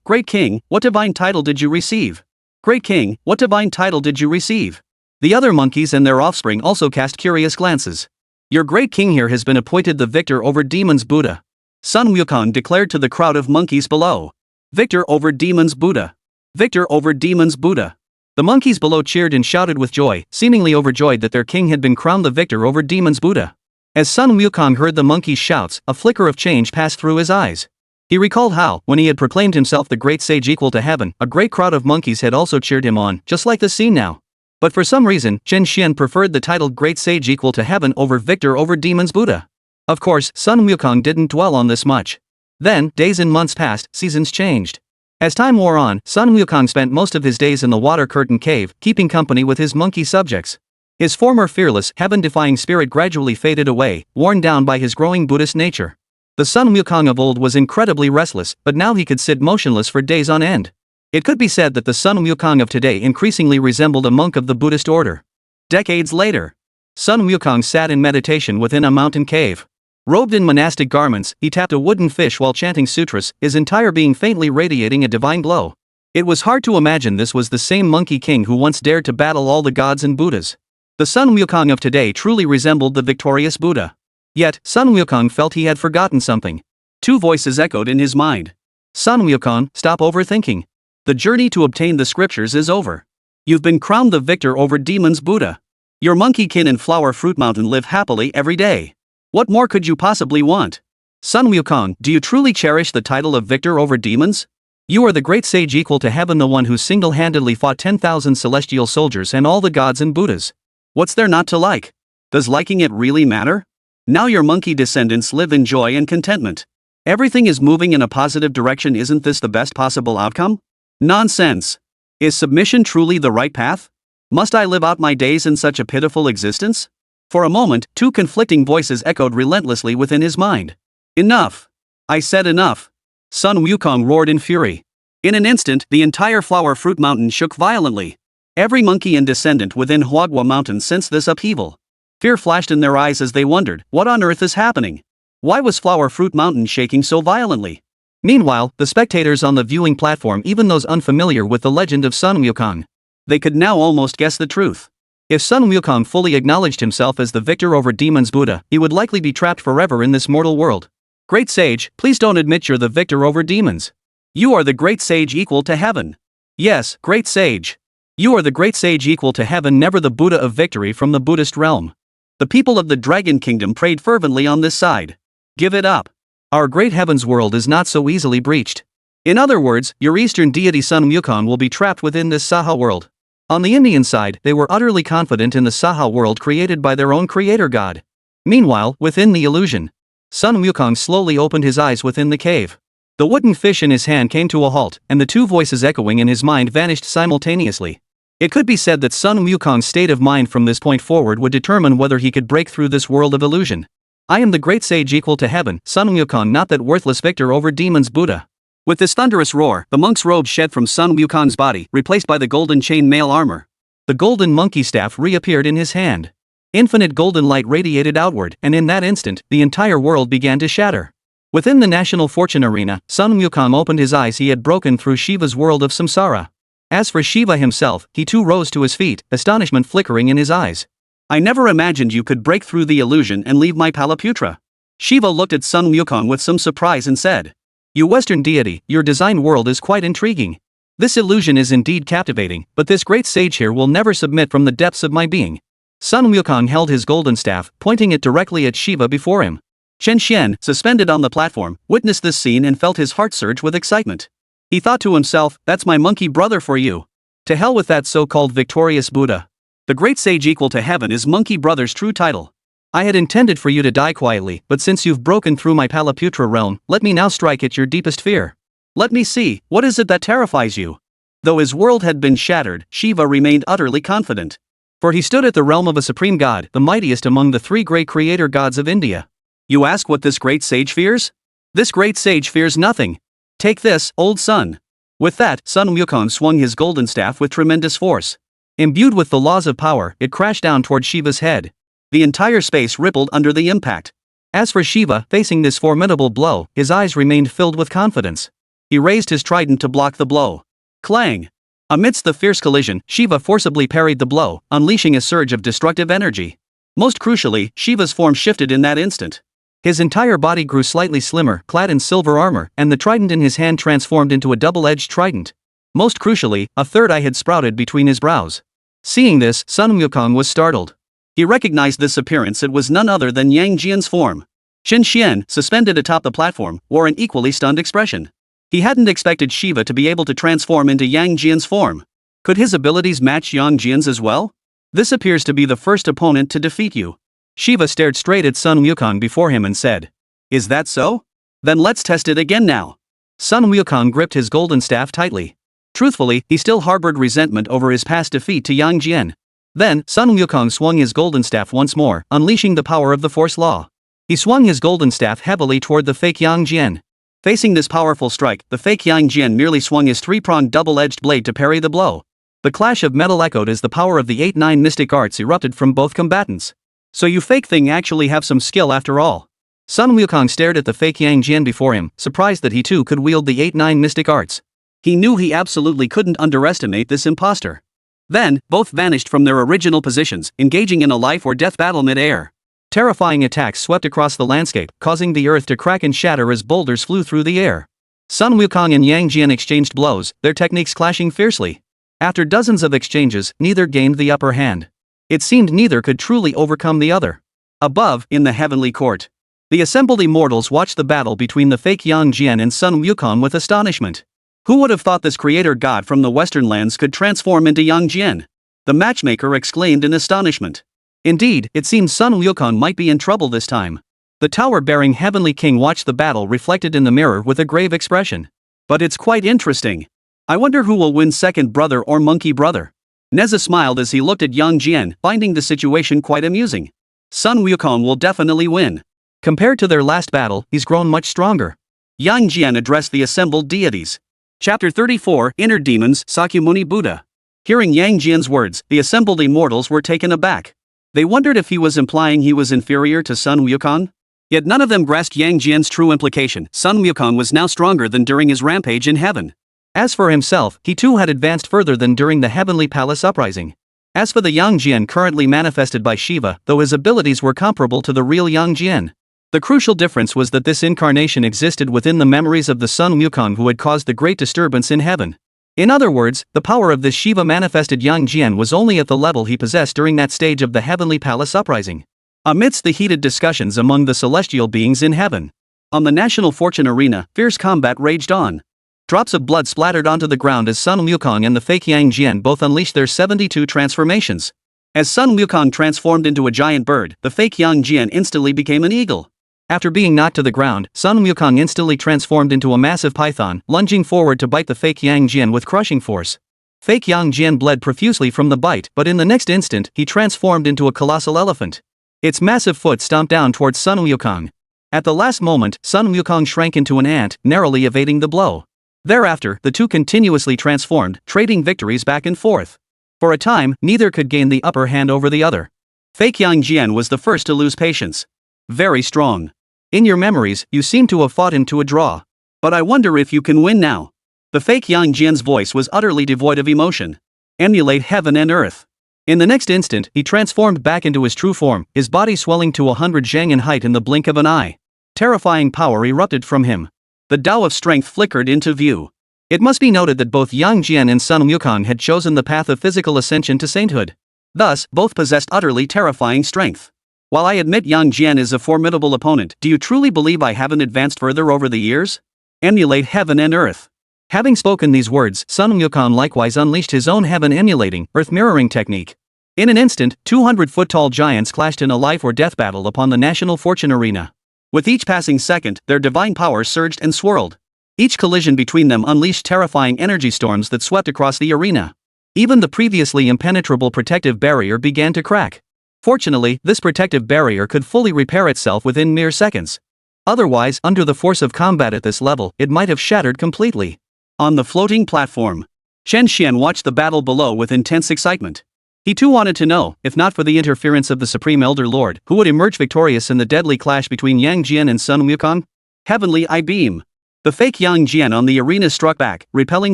great king, what divine title did you receive? Great king, what divine title did you receive? The other monkeys and their offspring also cast curious glances. Your great king here has been appointed the victor over demons Buddha. Sun Wukong declared to the crowd of monkeys below. Victor over demons Buddha. Victor over demons Buddha. The monkeys below cheered and shouted with joy, seemingly overjoyed that their king had been crowned the victor over demons Buddha. As Sun Wukong heard the monkeys' shouts, a flicker of change passed through his eyes. He recalled how, when he had proclaimed himself the great sage equal to heaven, a great crowd of monkeys had also cheered him on, just like the scene now. But for some reason, Chen Xuan preferred the title Great Sage equal to heaven over victor over demons Buddha. Of course, Sun Wukong didn't dwell on this much. Then, days and months passed, seasons changed. As time wore on, Sun Wukong spent most of his days in the water curtain cave, keeping company with his monkey subjects. His former fearless, heaven-defying spirit gradually faded away, worn down by his growing Buddhist nature. The Sun Wukong of old was incredibly restless, but now he could sit motionless for days on end. It could be said that the Sun Wukong of today increasingly resembled a monk of the Buddhist order. Decades later, Sun Wukong sat in meditation within a mountain cave. Robed in monastic garments, he tapped a wooden fish while chanting sutras, his entire being faintly radiating a divine glow. It was hard to imagine this was the same monkey king who once dared to battle all the gods and Buddhas. The Sun Wukong of today truly resembled the victorious Buddha. Yet, Sun Wukong felt he had forgotten something. Two voices echoed in his mind. Sun Wukong, stop overthinking. The journey to obtain the scriptures is over. You've been crowned the victor over demons Buddha. Your monkey kin in Flower Fruit Mountain live happily every day. What more could you possibly want? Sun Wukong, do you truly cherish the title of victor over demons? You are the great sage equal to heaven, the one who single-handedly fought 10,000 celestial soldiers and all the gods and Buddhas. What's there not to like? Does liking it really matter? Now your monkey descendants live in joy and contentment. Everything is moving in a positive direction. Isn't this the best possible outcome? Nonsense. Is submission truly the right path? Must I live out my days in such a pitiful existence? For a moment, two conflicting voices echoed relentlessly within his mind. Enough! I said enough! Sun Wukong roared in fury. In an instant, the entire Flower Fruit Mountain shook violently. Every monkey and descendant within Huagua Mountain sensed this upheaval. Fear flashed in their eyes as they wondered, what on earth is happening? Why was Flower Fruit Mountain shaking so violently? Meanwhile, the spectators on the viewing platform, even those unfamiliar with the legend of Sun Wukong, they could now almost guess the truth. If Sun Wukong fully acknowledged himself as the victor over demons Buddha, he would likely be trapped forever in this mortal world. Great sage, please don't admit you're the victor over demons. You are the great sage equal to heaven. Yes, great sage. You are the great sage equal to heaven, never the Buddha of victory from the Buddhist realm. The people of the Dragon Kingdom prayed fervently on this side. Give it up. Our great heavens world is not so easily breached. In other words, your eastern deity Sun Wukong will be trapped within this Saha world. On the Indian side, they were utterly confident in the Saha world created by their own creator god. Meanwhile, within the illusion, Sun Wukong slowly opened his eyes within the cave. The wooden fish in his hand came to a halt, and the two voices echoing in his mind vanished simultaneously. It could be said that Sun Wukong's state of mind from this point forward would determine whether he could break through this world of illusion. I am the great sage equal to heaven, Sun Wukong, not that worthless victor over demons Buddha. With this thunderous roar, the monk's robe shed from Sun Wukong's body, replaced by the golden chain mail armor. The golden monkey staff reappeared in his hand. Infinite golden light radiated outward, and in that instant, the entire world began to shatter. Within the National Fortune Arena, Sun Wukong opened his eyes. He had broken through Shiva's world of samsara. As for Shiva himself, he too rose to his feet, astonishment flickering in his eyes. I never imagined you could break through the illusion and leave my Palaputra. Shiva looked at Sun Wukong with some surprise and said, You Western deity, your design world is quite intriguing. This illusion is indeed captivating, but this great sage here will never submit from the depths of my being. Sun Wukong held his golden staff, pointing it directly at Shiva before him. Chen Xuan, suspended on the platform, witnessed this scene and felt his heart surge with excitement. He thought to himself, that's my monkey brother for you. To hell with that so-called victorious Buddha. The great sage equal to heaven is monkey brother's true title. I had intended for you to die quietly, but since you've broken through my Palaputra realm, let me now strike at your deepest fear. Let me see, what is it that terrifies you? Though his world had been shattered, Shiva remained utterly confident. For he stood at the realm of a supreme god, the mightiest among the three great creator gods of India. You ask what this great sage fears? This great sage fears nothing. Take this, old son. With that, Sun Wukong swung his golden staff with tremendous force. Imbued with the laws of power, it crashed down toward Shiva's head. The entire space rippled under the impact. As for Shiva, facing this formidable blow, his eyes remained filled with confidence. He raised his trident to block the blow. Clang! Amidst the fierce collision, Shiva forcibly parried the blow, unleashing a surge of destructive energy. Most crucially, Shiva's form shifted in that instant. His entire body grew slightly slimmer, clad in silver armor, and the trident in his hand transformed into a double-edged trident. Most crucially, a third eye had sprouted between his brows. Seeing this, Sun Wukong was startled. He recognized this appearance. It was none other than Yang Jian's form. Chen Xuan, suspended atop the platform, wore an equally stunned expression. He hadn't expected Shiva to be able to transform into Yang Jian's form. Could his abilities match Yang Jian's as well? This appears to be the first opponent to defeat you. Shiva stared straight at Sun Wukong before him and said, Is that so? Then let's test it again now. Sun Wukong gripped his golden staff tightly. Truthfully, he still harbored resentment over his past defeat to Yang Jian. Then, Sun Wukong swung his golden staff once more, unleashing the power of the Force Law. He swung his golden staff heavily toward the fake Yang Jian. Facing this powerful strike, the fake Yang Jian merely swung his three-pronged double-edged blade to parry the blow. The clash of metal echoed as the power of the 8-9 mystic arts erupted from both combatants. So you fake thing actually have some skill after all. Sun Wukong stared at the fake Yang Jian before him, surprised that he too could wield the 8-9 mystic arts. He knew he absolutely couldn't underestimate this imposter. Then, both vanished from their original positions, engaging in a life-or-death battle mid-air. Terrifying attacks swept across the landscape, causing the earth to crack and shatter as boulders flew through the air. Sun Wukong and Yang Jian exchanged blows, their techniques clashing fiercely. After dozens of exchanges, neither gained the upper hand. It seemed neither could truly overcome the other. Above, in the heavenly court, the assembled immortals watched the battle between the fake Yang Jian and Sun Wukong with astonishment. Who would have thought this creator god from the western lands could transform into Yang Jian? The matchmaker exclaimed in astonishment. Indeed, it seemed Sun Wukong might be in trouble this time. The tower-bearing heavenly king watched the battle reflected in the mirror with a grave expression. But it's quite interesting. I wonder who will win, second brother or monkey brother? Nezha smiled as he looked at Yang Jian, finding the situation quite amusing. Sun Wukong will definitely win. Compared to their last battle, he's grown much stronger. Yang Jian addressed the assembled deities. Chapter 34, Inner Demons, Sakyamuni Buddha. Hearing Yang Jian's words, the assembled immortals were taken aback. They wondered if he was implying he was inferior to Sun Wukong. Yet none of them grasped Yang Jian's true implication. Sun Wukong was now stronger than during his rampage in heaven. As for himself, he too had advanced further than during the heavenly palace uprising. As for the Yang Jian currently manifested by Shiva, though his abilities were comparable to the real Yang Jian, the crucial difference was that this incarnation existed within the memories of the Sun Wukong who had caused the great disturbance in heaven. In other words, the power of this Shiva manifested Yang Jian was only at the level he possessed during that stage of the heavenly palace uprising. Amidst the heated discussions among the celestial beings in heaven, on the national fortune arena, fierce combat raged on. Drops of blood splattered onto the ground as Sun Wukong and the fake Yang Jian both unleashed their 72 transformations. As Sun Wukong transformed into a giant bird, the fake Yang Jian instantly became an eagle. After being knocked to the ground, Sun Wukong instantly transformed into a massive python, lunging forward to bite the fake Yang Jian with crushing force. Fake Yang Jian bled profusely from the bite, but in the next instant, he transformed into a colossal elephant. Its massive foot stomped down towards Sun Wukong. At the last moment, Sun Wukong shrank into an ant, narrowly evading the blow. Thereafter, the two continuously transformed, trading victories back and forth. For a time, neither could gain the upper hand over the other. Fake Yang Jian was the first to lose patience. Very strong. In your memories, you seem to have fought him to a draw. But I wonder if you can win now. The fake Yang Jian's voice was utterly devoid of emotion. Emulate heaven and earth. In the next instant, he transformed back into his true form, his body swelling to 100 zhang in height in the blink of an eye. Terrifying power erupted from him. The Tao of strength flickered into view. It must be noted that both Yang Jian and Sun Wukong had chosen the path of physical ascension to sainthood. Thus, both possessed utterly terrifying strength. While I admit Yang Jian is a formidable opponent, do you truly believe I haven't advanced further over the years? Emulate heaven and earth. Having spoken these words, Sun Wukong likewise unleashed his own heaven-emulating, earth-mirroring technique. In an instant, 200-foot-tall giants clashed in a life-or-death battle upon the national fortune arena. With each passing second, their divine powers surged and swirled. Each collision between them unleashed terrifying energy storms that swept across the arena. Even the previously impenetrable protective barrier began to crack. Fortunately, this protective barrier could fully repair itself within mere seconds. Otherwise, under the force of combat at this level, it might have shattered completely. On the floating platform, Chen Xuan watched the battle below with intense excitement. He too wanted to know, if not for the interference of the Supreme Elder Lord, who would emerge victorious in the deadly clash between Yang Jian and Sun Wukong? Heavenly Eye Beam. The fake Yang Jian on the arena struck back, repelling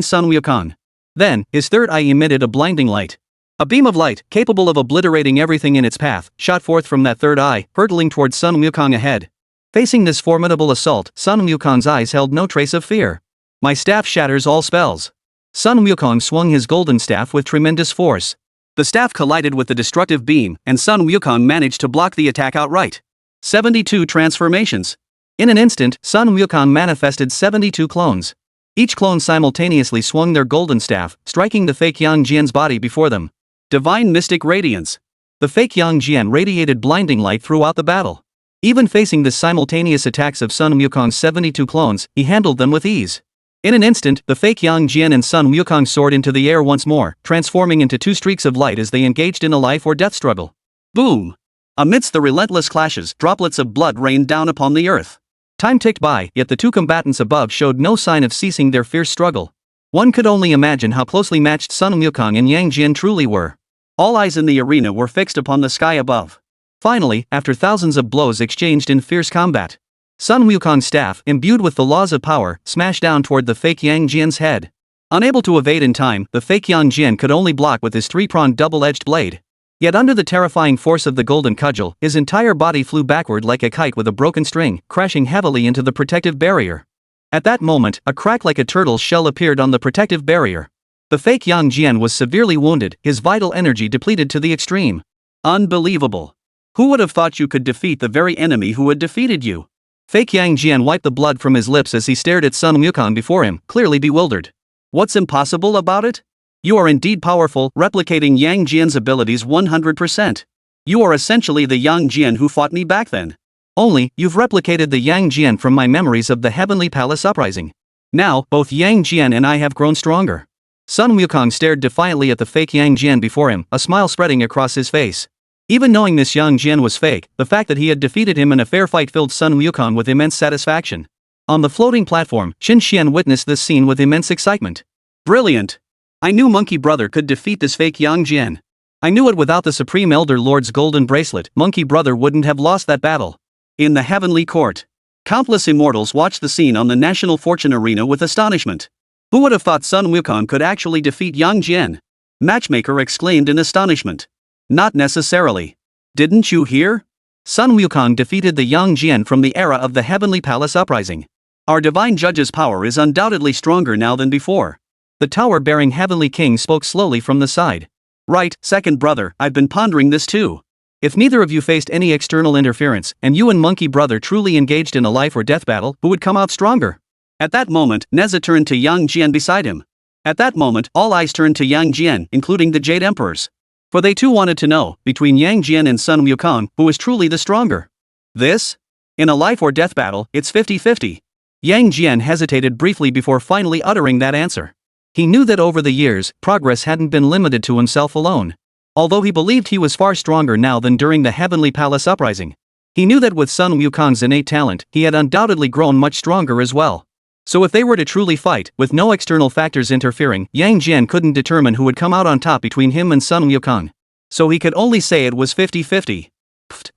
Sun Wukong. Then, his third eye emitted a blinding light. A beam of light, capable of obliterating everything in its path, shot forth from that third eye, hurtling towards Sun Wukong ahead. Facing this formidable assault, Sun Wukong's eyes held no trace of fear. My staff shatters all spells. Sun Wukong swung his golden staff with tremendous force. The staff collided with the destructive beam, and Sun Wukong managed to block the attack outright. 72 transformations. In an instant, Sun Wukong manifested 72 clones. Each clone simultaneously swung their golden staff, striking the fake Yang Jian's body before them. Divine Mystic Radiance. The fake Yang Jian radiated blinding light throughout the battle. Even facing the simultaneous attacks of Sun Wukong's 72 clones, he handled them with ease. In an instant, the fake Yang Jian and Sun Wukong soared into the air once more, transforming into two streaks of light as they engaged in a life-or-death struggle. Boom! Amidst the relentless clashes, droplets of blood rained down upon the earth. Time ticked by, yet the two combatants above showed no sign of ceasing their fierce struggle. One could only imagine how closely matched Sun Wukong and Yang Jian truly were. All eyes in the arena were fixed upon the sky above. Finally, after thousands of blows exchanged in fierce combat, Sun Wukong's staff, imbued with the laws of power, smashed down toward the fake Yang Jian's head. Unable to evade in time, the fake Yang Jian could only block with his three-pronged double-edged blade. Yet under the terrifying force of the golden cudgel, his entire body flew backward like a kite with a broken string, crashing heavily into the protective barrier. At that moment, a crack like a turtle's shell appeared on the protective barrier. The fake Yang Jian was severely wounded, his vital energy depleted to the extreme. Unbelievable. Who would have thought you could defeat the very enemy who had defeated you? Fake Yang Jian wiped the blood from his lips as he stared at Sun Wukong before him, clearly bewildered. What's impossible about it? You are indeed powerful, replicating Yang Jian's abilities 100%. You are essentially the Yang Jian who fought me back then. Only, you've replicated the Yang Jian from my memories of the Heavenly Palace uprising. Now, both Yang Jian and I have grown stronger. Sun Wukong stared defiantly at the fake Yang Jian before him, a smile spreading across his face. Even knowing this Yang Jian was fake, the fact that he had defeated him in a fair fight filled Sun Wukong with immense satisfaction. On the floating platform, Chen Xuan witnessed this scene with immense excitement. Brilliant! I knew Monkey Brother could defeat this fake Yang Jian. I knew it without the Supreme Elder Lord's golden bracelet, Monkey Brother wouldn't have lost that battle. In the Heavenly Court, countless immortals watched the scene on the National Fortune Arena with astonishment. Who would have thought Sun Wukong could actually defeat Yang Jian? Matchmaker exclaimed in astonishment. Not necessarily. Didn't you hear? Sun Wukong defeated the Yang Jian from the era of the Heavenly Palace uprising. Our divine judge's power is undoubtedly stronger now than before. The tower-bearing Heavenly King spoke slowly from the side. Right, second brother, I've been pondering this too. If neither of you faced any external interference, and you and Monkey Brother truly engaged in a life or death battle, who would come out stronger? At that moment, Nezha turned to Yang Jian beside him. At that moment, all eyes turned to Yang Jian, including the Jade Emperors. For they too wanted to know, between Yang Jian and Sun Wukong, who is truly the stronger. This? In a life or death battle, it's 50-50. Yang Jian hesitated briefly before finally uttering that answer. He knew that over the years, progress hadn't been limited to himself alone. Although he believed he was far stronger now than during the Heavenly Palace uprising, he knew that with Sun Wukong's innate talent, he had undoubtedly grown much stronger as well. So if they were to truly fight, with no external factors interfering, Yang Jian couldn't determine who would come out on top between him and Sun Wukong. So he could only say it was 50-50.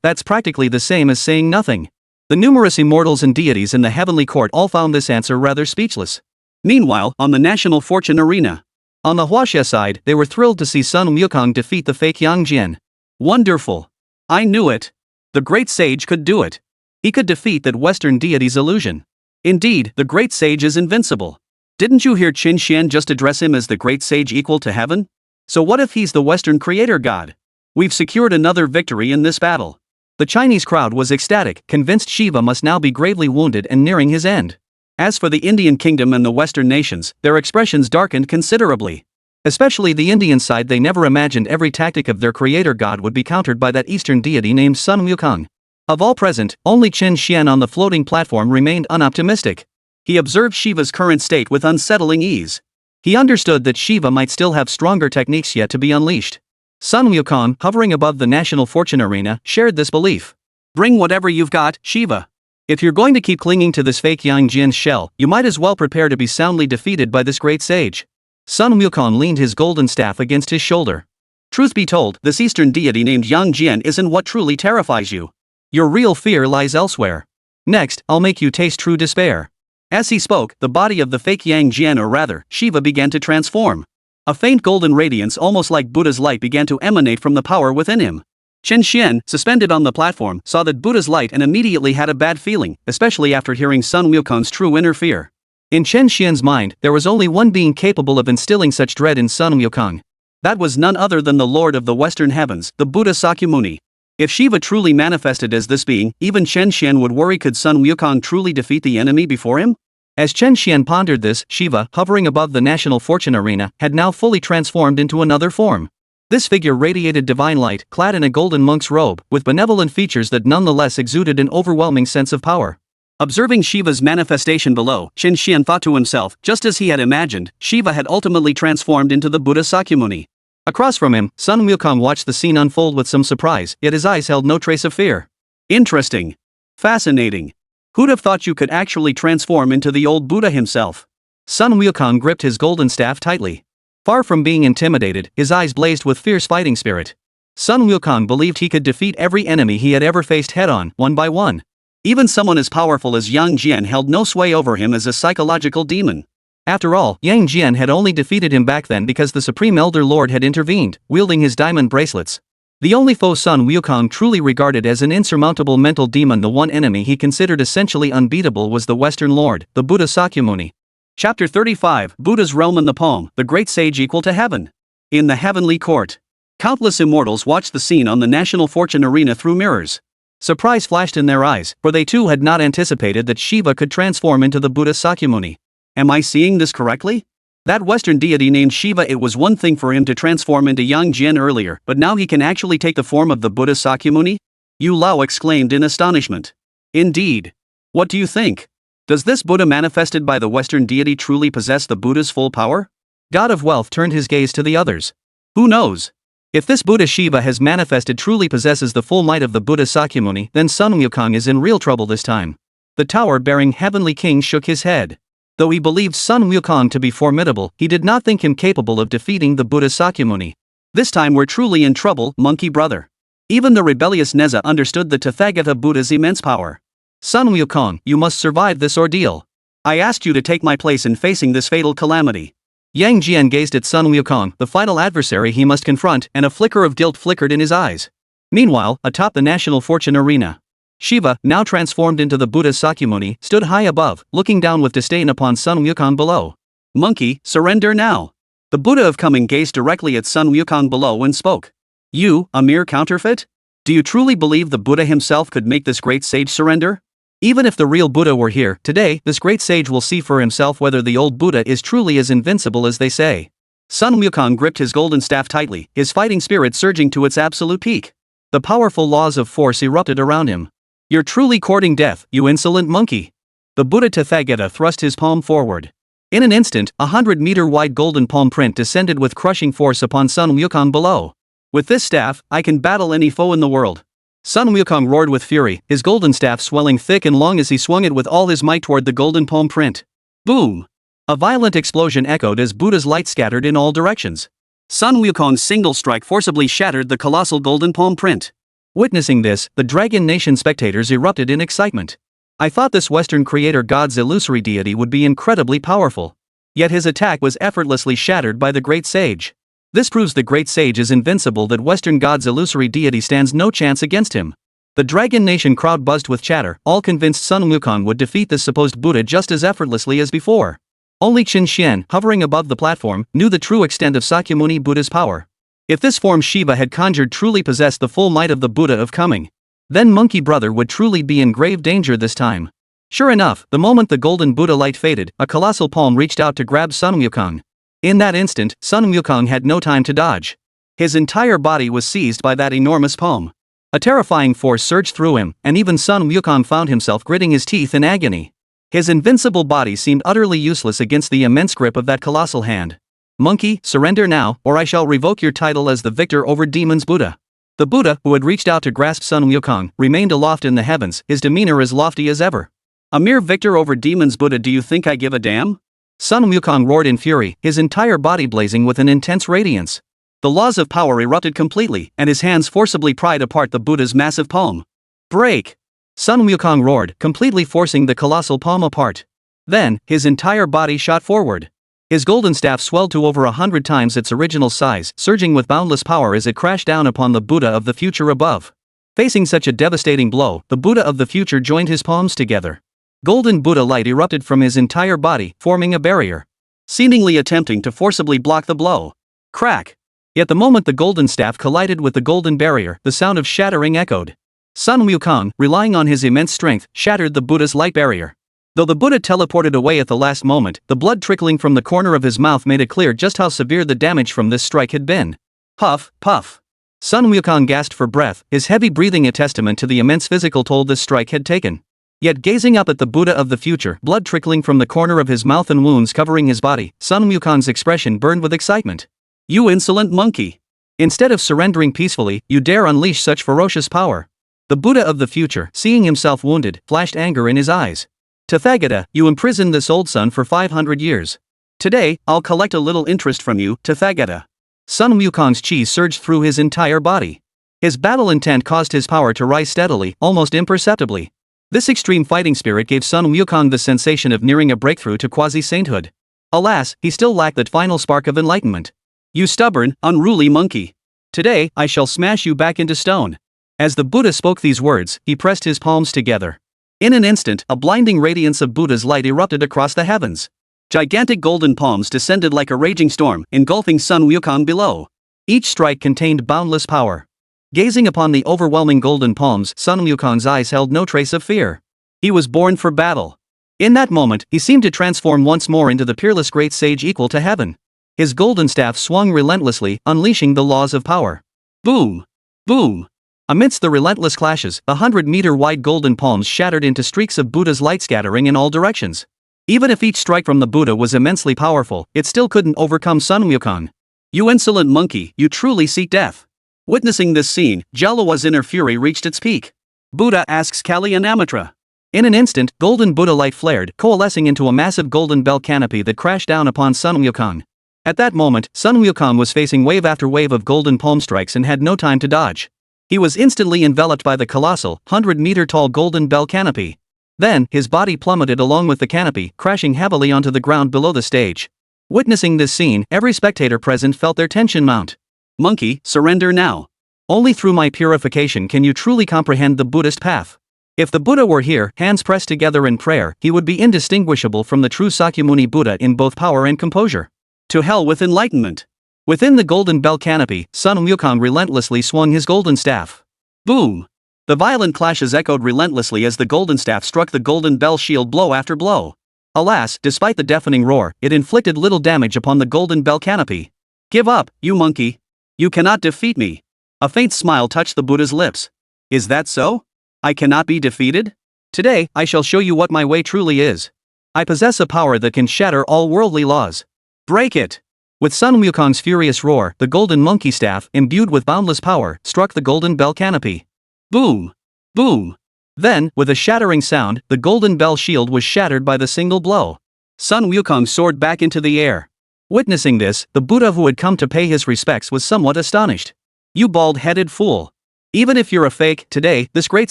That's practically the same as saying nothing. The numerous immortals and deities in the Heavenly Court all found this answer rather speechless. Meanwhile, on the National Fortune Arena, on the Huaxia side, they were thrilled to see Sun Wukong defeat the fake Yang Jian. Wonderful! I knew it! The great sage could do it. He could defeat that Western deity's illusion. Indeed, the great sage is invincible. Didn't you hear Chen Xuan just address him as the great sage equal to heaven? So what if he's the Western creator god? We've secured another victory in this battle. The Chinese crowd was ecstatic, convinced Shiva must now be gravely wounded and nearing his end. As for the Indian kingdom and the Western nations, their expressions darkened considerably. Especially the Indian side, they never imagined every tactic of their creator god would be countered by that Eastern deity named Sun Wukong. Of all present, only Chen Xuan on the floating platform remained unoptimistic. He observed Shiva's current state with unsettling ease. He understood that Shiva might still have stronger techniques yet to be unleashed. Sun Wukong, hovering above the National Fortune Arena, shared this belief. Bring whatever you've got, Shiva. If you're going to keep clinging to this fake Yang Jian's shell, you might as well prepare to be soundly defeated by this great sage. Sun Wukong leaned his golden staff against his shoulder. Truth be told, this Eastern deity named Yang Jian isn't what truly terrifies you. Your real fear lies elsewhere. Next, I'll make you taste true despair. As he spoke, the body of the fake Yang Jian, or rather, Shiva, began to transform. A faint golden radiance almost like Buddha's light began to emanate from the power within him. Chen Xuan, suspended on the platform, saw that Buddha's light and immediately had a bad feeling, especially after hearing Sun Wukong's true inner fear. In Chen Xuan's mind, there was only one being capable of instilling such dread in Sun Wukong. That was none other than the Lord of the Western Heavens, the Buddha Sakyamuni. If Shiva truly manifested as this being, even Chen Xuan would worry, could Sun Wukong truly defeat the enemy before him? As Chen Xuan pondered this, Shiva, hovering above the National Fortune Arena, had now fully transformed into another form. This figure radiated divine light, clad in a golden monk's robe, with benevolent features that nonetheless exuded an overwhelming sense of power. Observing Shiva's manifestation below, Chen Xuan thought to himself, just as he had imagined, Shiva had ultimately transformed into the Buddha Sakyamuni. Across from him, Sun Wukong watched the scene unfold with some surprise, yet his eyes held no trace of fear. Interesting. Fascinating. Who'd have thought you could actually transform into the old Buddha himself? Sun Wukong gripped his golden staff tightly. Far from being intimidated, his eyes blazed with fierce fighting spirit. Sun Wukong believed he could defeat every enemy he had ever faced head-on, one by one. Even someone as powerful as Yang Jian held no sway over him as a psychological demon. After all, Yang Jian had only defeated him back then because the Supreme Elder Lord had intervened, wielding his diamond bracelets. The only foe Sun Wukong truly regarded as an insurmountable mental demon, the one enemy he considered essentially unbeatable, was the Western Lord, the Buddha Sakyamuni. Chapter 35, Buddha's Realm and the Poem, the Great Sage Equal to Heaven. In the Heavenly Court, Countless immortals watched the scene on the National Fortune Arena through mirrors. Surprise flashed in their eyes, for they too had not anticipated that Shiva could transform into the Buddha Sakyamuni. Am I seeing this correctly? That Western deity named Shiva, it was one thing for him to transform into Yang Jian earlier, but now he can actually take the form of the Buddha Sakyamuni? Yu Lao exclaimed in astonishment. Indeed. What do you think? Does this Buddha manifested by the Western deity truly possess the Buddha's full power? God of Wealth turned his gaze to the others. Who knows? If this Buddha Shiva has manifested truly possesses the full might of the Buddha Sakyamuni, then Sun Wukong is in real trouble this time. The tower-bearing Heavenly King shook his head. Though he believed Sun Wukong to be formidable, he did not think him capable of defeating the Buddha Sakyamuni. This time we're truly in trouble, monkey brother. Even the rebellious Nezha understood the Tathagata Buddha's immense power. Sun Wukong, you must survive this ordeal. I asked you to take my place in facing this fatal calamity. Yang Jian gazed at Sun Wukong, the final adversary he must confront, and a flicker of guilt flickered in his eyes. Meanwhile, atop the National Fortune Arena, Shiva, now transformed into the Buddha Sakyamuni, stood high above, looking down with disdain upon Sun Wukong below. Monkey, surrender now. The Buddha of Coming gazed directly at Sun Wukong below and spoke. You, a mere counterfeit? Do you truly believe the Buddha himself could make this great sage surrender? Even if the real Buddha were here today, this great sage will see for himself whether the old Buddha is truly as invincible as they say. Sun Wukong gripped his golden staff tightly, his fighting spirit surging to its absolute peak. The powerful laws of force erupted around him. You're truly courting death, you insolent monkey. The Buddha Tathagata thrust his palm forward. In an instant, 100-meter-wide golden palm print descended with crushing force upon Sun Wukong below. With this staff, I can battle any foe in the world. Sun Wukong roared with fury, his golden staff swelling thick and long as he swung it with all his might toward the golden palm print. Boom! A violent explosion echoed as Buddha's light scattered in all directions. Sun Wukong's single strike forcibly shattered the colossal golden palm print. Witnessing this, the Dragon Nation spectators erupted in excitement. I thought this Western creator god's illusory deity would be incredibly powerful. Yet his attack was effortlessly shattered by the great sage. This proves the great sage is invincible, that Western god's illusory deity stands no chance against him. The Dragon Nation crowd buzzed with chatter, all convinced Sun Wukong would defeat this supposed Buddha just as effortlessly as before. Only Chen Xuan, hovering above the platform, knew the true extent of Sakyamuni Buddha's power. If this form Shiva had conjured truly possessed the full might of the Buddha of Coming, then Monkey Brother would truly be in grave danger this time. Sure enough, the moment the golden Buddha light faded, a colossal palm reached out to grab Sun Wukong. In that instant, Sun Wukong had no time to dodge. His entire body was seized by that enormous palm. A terrifying force surged through him, and even Sun Wukong found himself gritting his teeth in agony. His invincible body seemed utterly useless against the immense grip of that colossal hand. Monkey, surrender now, or I shall revoke your title as the victor over demons Buddha. The Buddha, who had reached out to grasp Sun Wukong, remained aloft in the heavens, his demeanor as lofty as ever. A mere victor over demons Buddha, do you think I give a damn? Sun Wukong roared in fury, his entire body blazing with an intense radiance. The laws of power erupted completely, and his hands forcibly pried apart the Buddha's massive palm. Break! Sun Wukong roared, completely forcing the colossal palm apart. Then, his entire body shot forward. His golden staff swelled to over 100 times its original size, surging with boundless power as it crashed down upon the Buddha of the future above. Facing such a devastating blow, the Buddha of the future joined his palms together. Golden Buddha light erupted from his entire body, forming a barrier, seemingly attempting to forcibly block the blow. Crack! Yet the moment the golden staff collided with the golden barrier, the sound of shattering echoed. Sun Wukong, relying on his immense strength, shattered the Buddha's light barrier. Though the Buddha teleported away at the last moment, the blood trickling from the corner of his mouth made it clear just how severe the damage from this strike had been. Puff, puff. Sun Wukong gasped for breath, his heavy breathing a testament to the immense physical toll this strike had taken. Yet gazing up at the Buddha of the future, blood trickling from the corner of his mouth and wounds covering his body, Sun Wukong's expression burned with excitement. You insolent monkey! Instead of surrendering peacefully, you dare unleash such ferocious power. The Buddha of the future, seeing himself wounded, flashed anger in his eyes. Tathagata, you imprisoned this old son for 500 years. Today, I'll collect a little interest from you, Tathagata. Sun Wukong's chi surged through his entire body. His battle intent caused his power to rise steadily, almost imperceptibly. This extreme fighting spirit gave Sun Wukong the sensation of nearing a breakthrough to quasi-sainthood. Alas, he still lacked that final spark of enlightenment. You stubborn, unruly monkey. Today, I shall smash you back into stone. As the Buddha spoke these words, he pressed his palms together. In an instant, a blinding radiance of Buddha's light erupted across the heavens. Gigantic golden palms descended like a raging storm, engulfing Sun Wukong below. Each strike contained boundless power. Gazing upon the overwhelming golden palms, Sun Wukong's eyes held no trace of fear. He was born for battle. In that moment, he seemed to transform once more into the peerless great sage equal to heaven. His golden staff swung relentlessly, unleashing the laws of power. Boom! Boom! Amidst the relentless clashes, 100-meter-wide golden palms shattered into streaks of Buddha's light scattering in all directions. Even if each strike from the Buddha was immensely powerful, it still couldn't overcome Sun Wukong. "You insolent monkey, you truly seek death." Witnessing this scene, Jalua's inner fury reached its peak. Buddha asks Kali and Amitra. In an instant, golden Buddha light flared, coalescing into a massive golden bell canopy that crashed down upon Sun Wukong. At that moment, Sun Wukong was facing wave after wave of golden palm strikes and had no time to dodge. He was instantly enveloped by the colossal, 100-meter-tall golden bell canopy. Then, his body plummeted along with the canopy, crashing heavily onto the ground below the stage. Witnessing this scene, every spectator present felt their tension mount. "Monkey, surrender now. Only through my purification can you truly comprehend the Buddhist path." If the Buddha were here, hands pressed together in prayer, he would be indistinguishable from the true Sakyamuni Buddha in both power and composure. To hell with enlightenment. Within the golden bell canopy, Sun Wukong relentlessly swung his golden staff. Boom! The violent clashes echoed relentlessly as the golden staff struck the golden bell shield blow after blow. Alas, despite the deafening roar, it inflicted little damage upon the golden bell canopy. "Give up, you monkey. You cannot defeat me." A faint smile touched the Buddha's lips. "Is that so? I cannot be defeated? Today, I shall show you what my way truly is. I possess a power that can shatter all worldly laws. Break it!" With Sun Wukong's furious roar, the golden monkey staff, imbued with boundless power, struck the golden bell canopy. Boom! Boom! Then, with a shattering sound, the golden bell shield was shattered by the single blow. Sun Wukong soared back into the air. Witnessing this, the Buddha who had come to pay his respects was somewhat astonished. "You bald-headed fool. Even if you're a fake, today, this great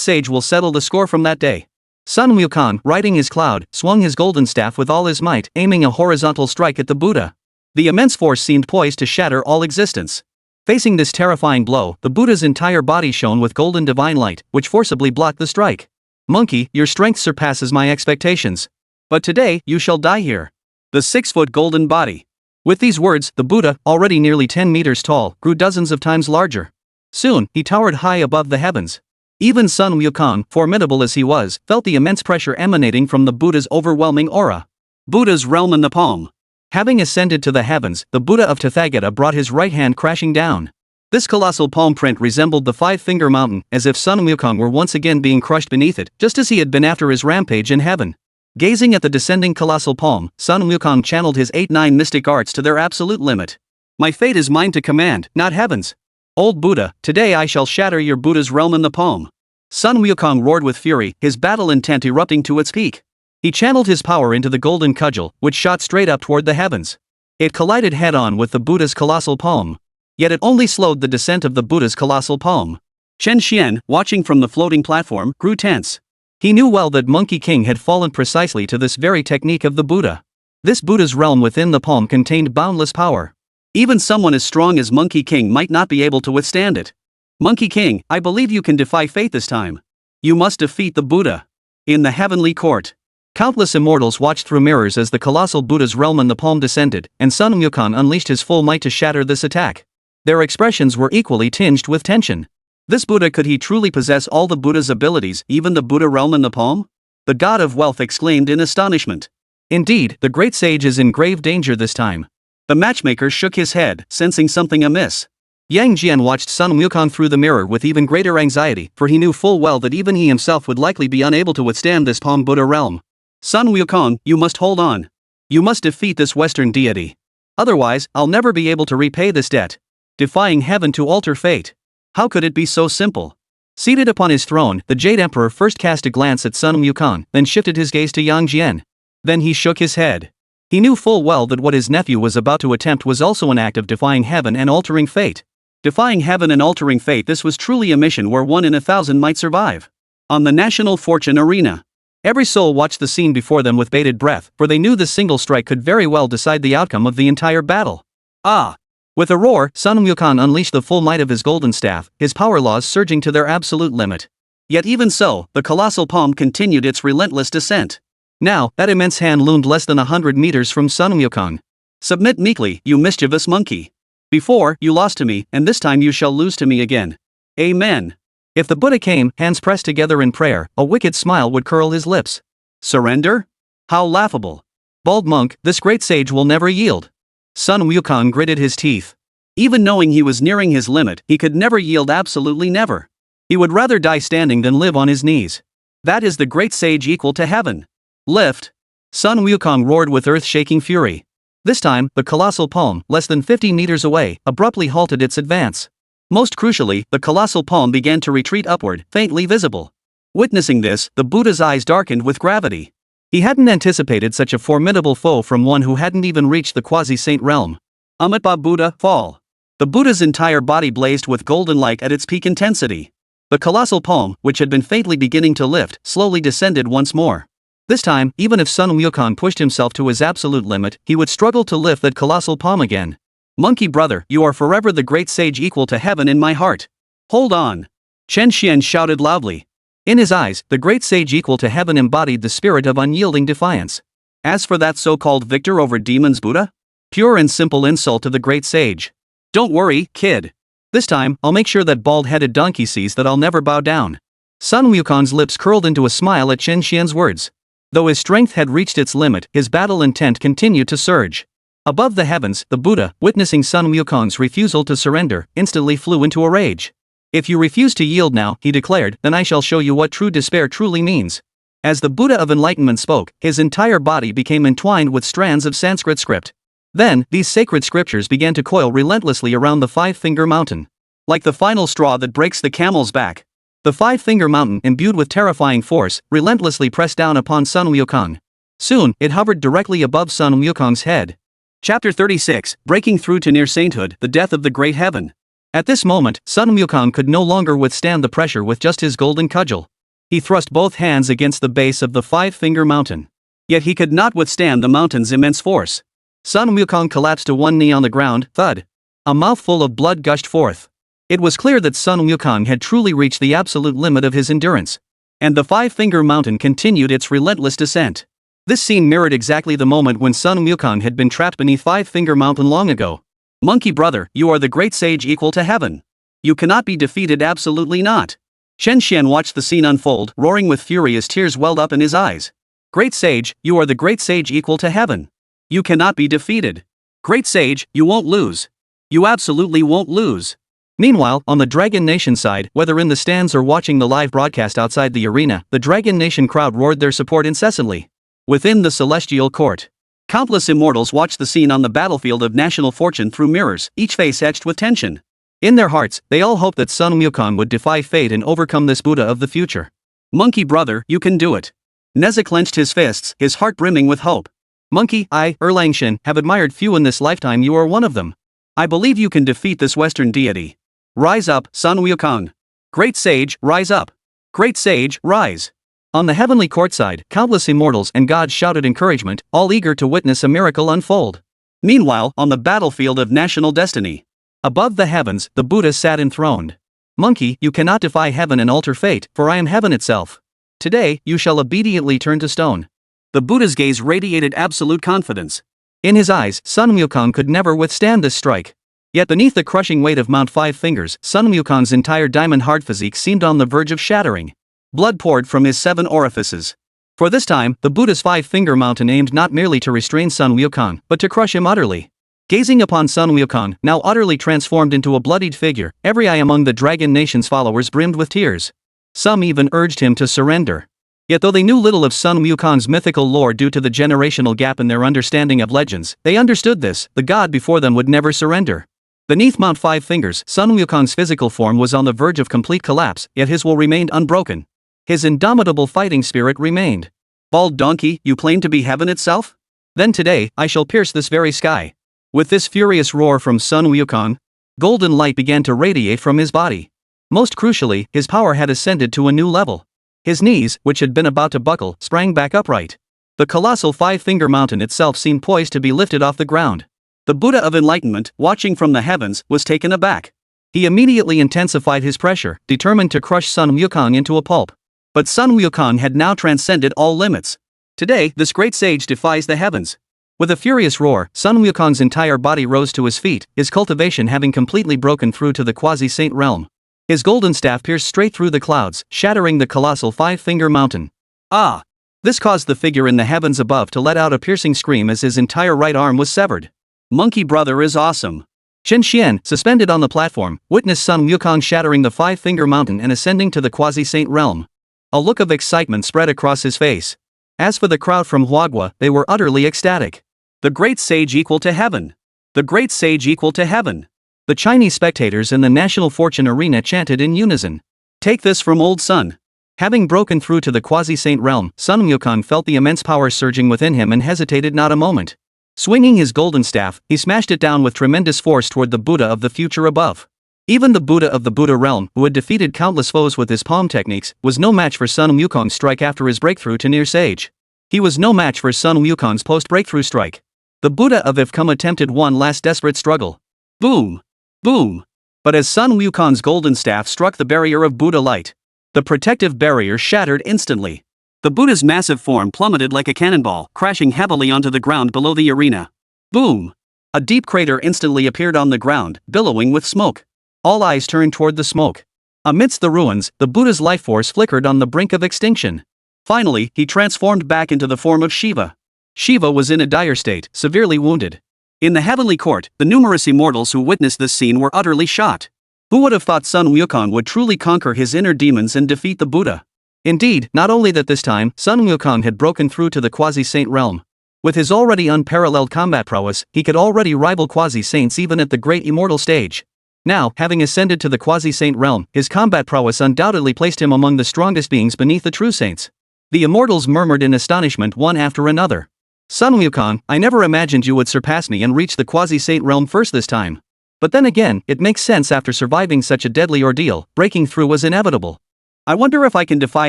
sage will settle the score from that day." Sun Wukong, riding his cloud, swung his golden staff with all his might, aiming a horizontal strike at the Buddha. The immense force seemed poised to shatter all existence. Facing this terrifying blow, the Buddha's entire body shone with golden divine light, which forcibly blocked the strike. "Monkey, your strength surpasses my expectations. But today, you shall die here." The 6-foot golden body. With these words, the Buddha, already nearly 10 meters tall, grew dozens of times larger. Soon, he towered high above the heavens. Even Sun Wukong, formidable as he was, felt the immense pressure emanating from the Buddha's overwhelming aura. Buddha's realm in the palm. Having ascended to the heavens, the Buddha of Tathagata brought his right hand crashing down. This colossal palm print resembled the Five-Finger Mountain, as if Sun Wukong were once again being crushed beneath it, just as he had been after his rampage in heaven. Gazing at the descending colossal palm, Sun Wukong channeled his 8-9 mystic arts to their absolute limit. "My fate is mine to command, not heaven's. Old Buddha, today I shall shatter your Buddha's realm in the palm." Sun Wukong roared with fury, his battle intent erupting to its peak. He channeled his power into the golden cudgel, which shot straight up toward the heavens. It collided head-on with the Buddha's colossal palm. Yet it only slowed the descent of the Buddha's colossal palm. Chen Xuan, watching from the floating platform, grew tense. He knew well that Monkey King had fallen precisely to this very technique of the Buddha. This Buddha's realm within the palm contained boundless power. Even someone as strong as Monkey King might not be able to withstand it. "Monkey King, I believe you can defy fate this time. You must defeat the Buddha." In the heavenly court, countless immortals watched through mirrors as the colossal Buddha's realm in the palm descended, and Sun Wukong unleashed his full might to shatter this attack. Their expressions were equally tinged with tension. This Buddha, could he truly possess all the Buddha's abilities, even the Buddha realm in the palm? The god of wealth exclaimed in astonishment. Indeed, the great sage is in grave danger this time. The matchmaker shook his head, sensing something amiss. Yang Jian watched Sun Wukong through the mirror with even greater anxiety, for he knew full well that even he himself would likely be unable to withstand this palm Buddha realm. "Sun Wukong, you must hold on. You must defeat this Western deity. Otherwise, I'll never be able to repay this debt." Defying heaven to alter fate. How could it be so simple? Seated upon his throne, the Jade Emperor first cast a glance at Sun Wukong, then shifted his gaze to Yang Jian. Then he shook his head. He knew full well that what his nephew was about to attempt was also an act of defying heaven and altering fate. Defying heaven and altering fate, this was truly a mission where 1 in 1,000 might survive. On the national fortune arena, every soul watched the scene before them with bated breath, for they knew this single strike could very well decide the outcome of the entire battle. Ah! With a roar, Sun Wukong unleashed the full might of his golden staff, his power laws surging to their absolute limit. Yet even so, the colossal palm continued its relentless descent. Now, that immense hand loomed less than 100 meters from Sun Wukong. "Submit meekly, you mischievous monkey. Before, you lost to me, and this time you shall lose to me again. Amen. If the Buddha came, hands pressed together in prayer, a wicked smile would curl his lips. Surrender? How laughable. Bald monk, this great sage will never yield. Sun Wukong gritted his teeth. Even knowing he was nearing his limit, he could never yield, absolutely never. He would rather die standing than live on his knees. That is the great sage equal to heaven. Lift. Sun Wukong roared with earth-shaking fury. This time, the colossal palm, less than 50 meters away, abruptly halted its advance. Most crucially, the colossal palm began to retreat upward, faintly visible. Witnessing this, the Buddha's eyes darkened with gravity. He hadn't anticipated such a formidable foe from one who hadn't even reached the quasi-saint realm. Amitabha Buddha, fall. The Buddha's entire body blazed with golden light at its peak intensity. The colossal palm, which had been faintly beginning to lift, slowly descended once more. This time, even if Sun Wukong pushed himself to his absolute limit, he would struggle to lift that colossal palm again. Monkey brother, you are forever the great sage equal to heaven in my heart. Hold on. Chen Xuan shouted loudly. In his eyes, the great sage equal to heaven embodied the spirit of unyielding defiance. As for that so-called victor over demons Buddha? Pure and simple insult to the great sage. Don't worry, kid. This time, I'll make sure that bald-headed donkey sees that I'll never bow down. Sun Wukong's lips curled into a smile at Chen Xian's words. Though his strength had reached its limit, his battle intent continued to surge. Above the heavens, the Buddha, witnessing Sun Wukong's refusal to surrender, instantly flew into a rage. If you refuse to yield now, he declared, then I shall show you what true despair truly means. As the Buddha of Enlightenment spoke, his entire body became entwined with strands of Sanskrit script. Then, these sacred scriptures began to coil relentlessly around the five-finger mountain. Like the final straw that breaks the camel's back. The five-finger mountain, imbued with terrifying force, relentlessly pressed down upon Sun Wukong. Soon, it hovered directly above Sun Wukong's head. Chapter 36, Breaking Through to Near Sainthood, The Death of the Great Heaven. At this moment, Sun Wukong could no longer withstand the pressure with just his golden cudgel. He thrust both hands against the base of the five-finger mountain. Yet he could not withstand the mountain's immense force. Sun Wukong collapsed to one knee on the ground, thud. A mouthful of blood gushed forth. It was clear that Sun Wukong had truly reached the absolute limit of his endurance. And the five-finger mountain continued its relentless descent. This scene mirrored exactly the moment when Sun Wukong had been trapped beneath Five-Finger Mountain long ago. Monkey brother, you are the great sage equal to heaven. You cannot be defeated, absolutely not. Chen Xuan watched the scene unfold, roaring with fury as tears welled up in his eyes. Great sage, you are the great sage equal to heaven. You cannot be defeated. Great sage, you won't lose. You absolutely won't lose. Meanwhile, on the Dragon Nation side, whether in the stands or watching the live broadcast outside the arena, the Dragon Nation crowd roared their support incessantly. Within the celestial court, countless immortals watched the scene on the battlefield of national fortune through mirrors, each face etched with tension. In their hearts, they all hoped that Sun Wukong would defy fate and overcome this Buddha of the future. Monkey brother, you can do it. Nezha clenched his fists, his heart brimming with hope. Monkey, I, Erlang Shen, have admired few in this lifetime. You are one of them. I believe you can defeat this Western deity. Rise up, Sun Wukong. Great sage, rise up. Great sage, rise. On the heavenly courtside, countless immortals and gods shouted encouragement, all eager to witness a miracle unfold. Meanwhile, on the battlefield of national destiny, above the heavens, the Buddha sat enthroned. Monkey, you cannot defy heaven and alter fate, for I am heaven itself. Today, you shall obediently turn to stone. The Buddha's gaze radiated absolute confidence. In his eyes, Sun Wukong could never withstand this strike. Yet beneath the crushing weight of Mount Five Fingers, Sun Wukong's entire diamond-hard physique seemed on the verge of shattering. Blood poured from his 7 orifices. For this time, the Buddha's five-finger mountain aimed not merely to restrain Sun Wukong, but to crush him utterly. Gazing upon Sun Wukong, now utterly transformed into a bloodied figure, every eye among the Dragon Nation's followers brimmed with tears. Some even urged him to surrender. Yet though they knew little of Sun Wukong's mythical lore due to the generational gap in their understanding of legends, they understood this: the god before them would never surrender. Beneath Mount Five Fingers, Sun Wukong's physical form was on the verge of complete collapse, yet his will remained unbroken. His indomitable fighting spirit remained. Bald donkey, you claim to be heaven itself? Then today, I shall pierce this very sky. With this furious roar from Sun Wukong, golden light began to radiate from his body. Most crucially, his power had ascended to a new level. His knees, which had been about to buckle, sprang back upright. The colossal five-finger mountain itself seemed poised to be lifted off the ground. The Buddha of Enlightenment, watching from the heavens, was taken aback. He immediately intensified his pressure, determined to crush Sun Wukong into a pulp. But Sun Wukong had now transcended all limits. Today, this great sage defies the heavens. With a furious roar, Sun Wukong's entire body rose to his feet, his cultivation having completely broken through to the quasi-saint realm. His golden staff pierced straight through the clouds, shattering the colossal five-finger mountain. Ah! This caused the figure in the heavens above to let out a piercing scream as his entire right arm was severed. Monkey brother is awesome. Chen Xuan, suspended on the platform, witnessed Sun Wukong shattering the five-finger mountain and ascending to the quasi-saint realm. A look of excitement spread across his face. As for the crowd from Huagua, they were utterly ecstatic. The great sage equal to heaven. The great sage equal to heaven. The Chinese spectators in the National Fortune Arena chanted in unison. Take this from old Sun. Having broken through to the quasi-saint realm, Sun Wukong felt the immense power surging within him and hesitated not a moment. Swinging his golden staff, he smashed it down with tremendous force toward the Buddha of the future above. Even the Buddha of the Buddha realm, who had defeated countless foes with his palm techniques, was no match for Sun Wukong's strike after his breakthrough to near sage. He was no match for Sun Wukong's post-breakthrough strike. The Buddha of Ifkum attempted one last desperate struggle. Boom! Boom! But as Sun Wukong's golden staff struck the barrier of Buddha light, the protective barrier shattered instantly. The Buddha's massive form plummeted like a cannonball, crashing heavily onto the ground below the arena. Boom! A deep crater instantly appeared on the ground, billowing with smoke. All eyes turned toward the smoke. Amidst the ruins, the Buddha's life force flickered on the brink of extinction. Finally, he transformed back into the form of Shiva. Shiva was in a dire state, severely wounded. In the heavenly court, the numerous immortals who witnessed this scene were utterly shocked. Who would have thought Sun Wukong would truly conquer his inner demons and defeat the Buddha? Indeed, not only that this time, Sun Wukong had broken through to the quasi-saint realm. With his already unparalleled combat prowess, he could already rival quasi-saints even at the great immortal stage. Now, having ascended to the quasi-saint realm, his combat prowess undoubtedly placed him among the strongest beings beneath the true saints. The immortals murmured in astonishment one after another. Sun Wukong, I never imagined you would surpass me and reach the quasi-saint realm first this time. But then again, it makes sense after surviving such a deadly ordeal, breaking through was inevitable. I wonder if I can defy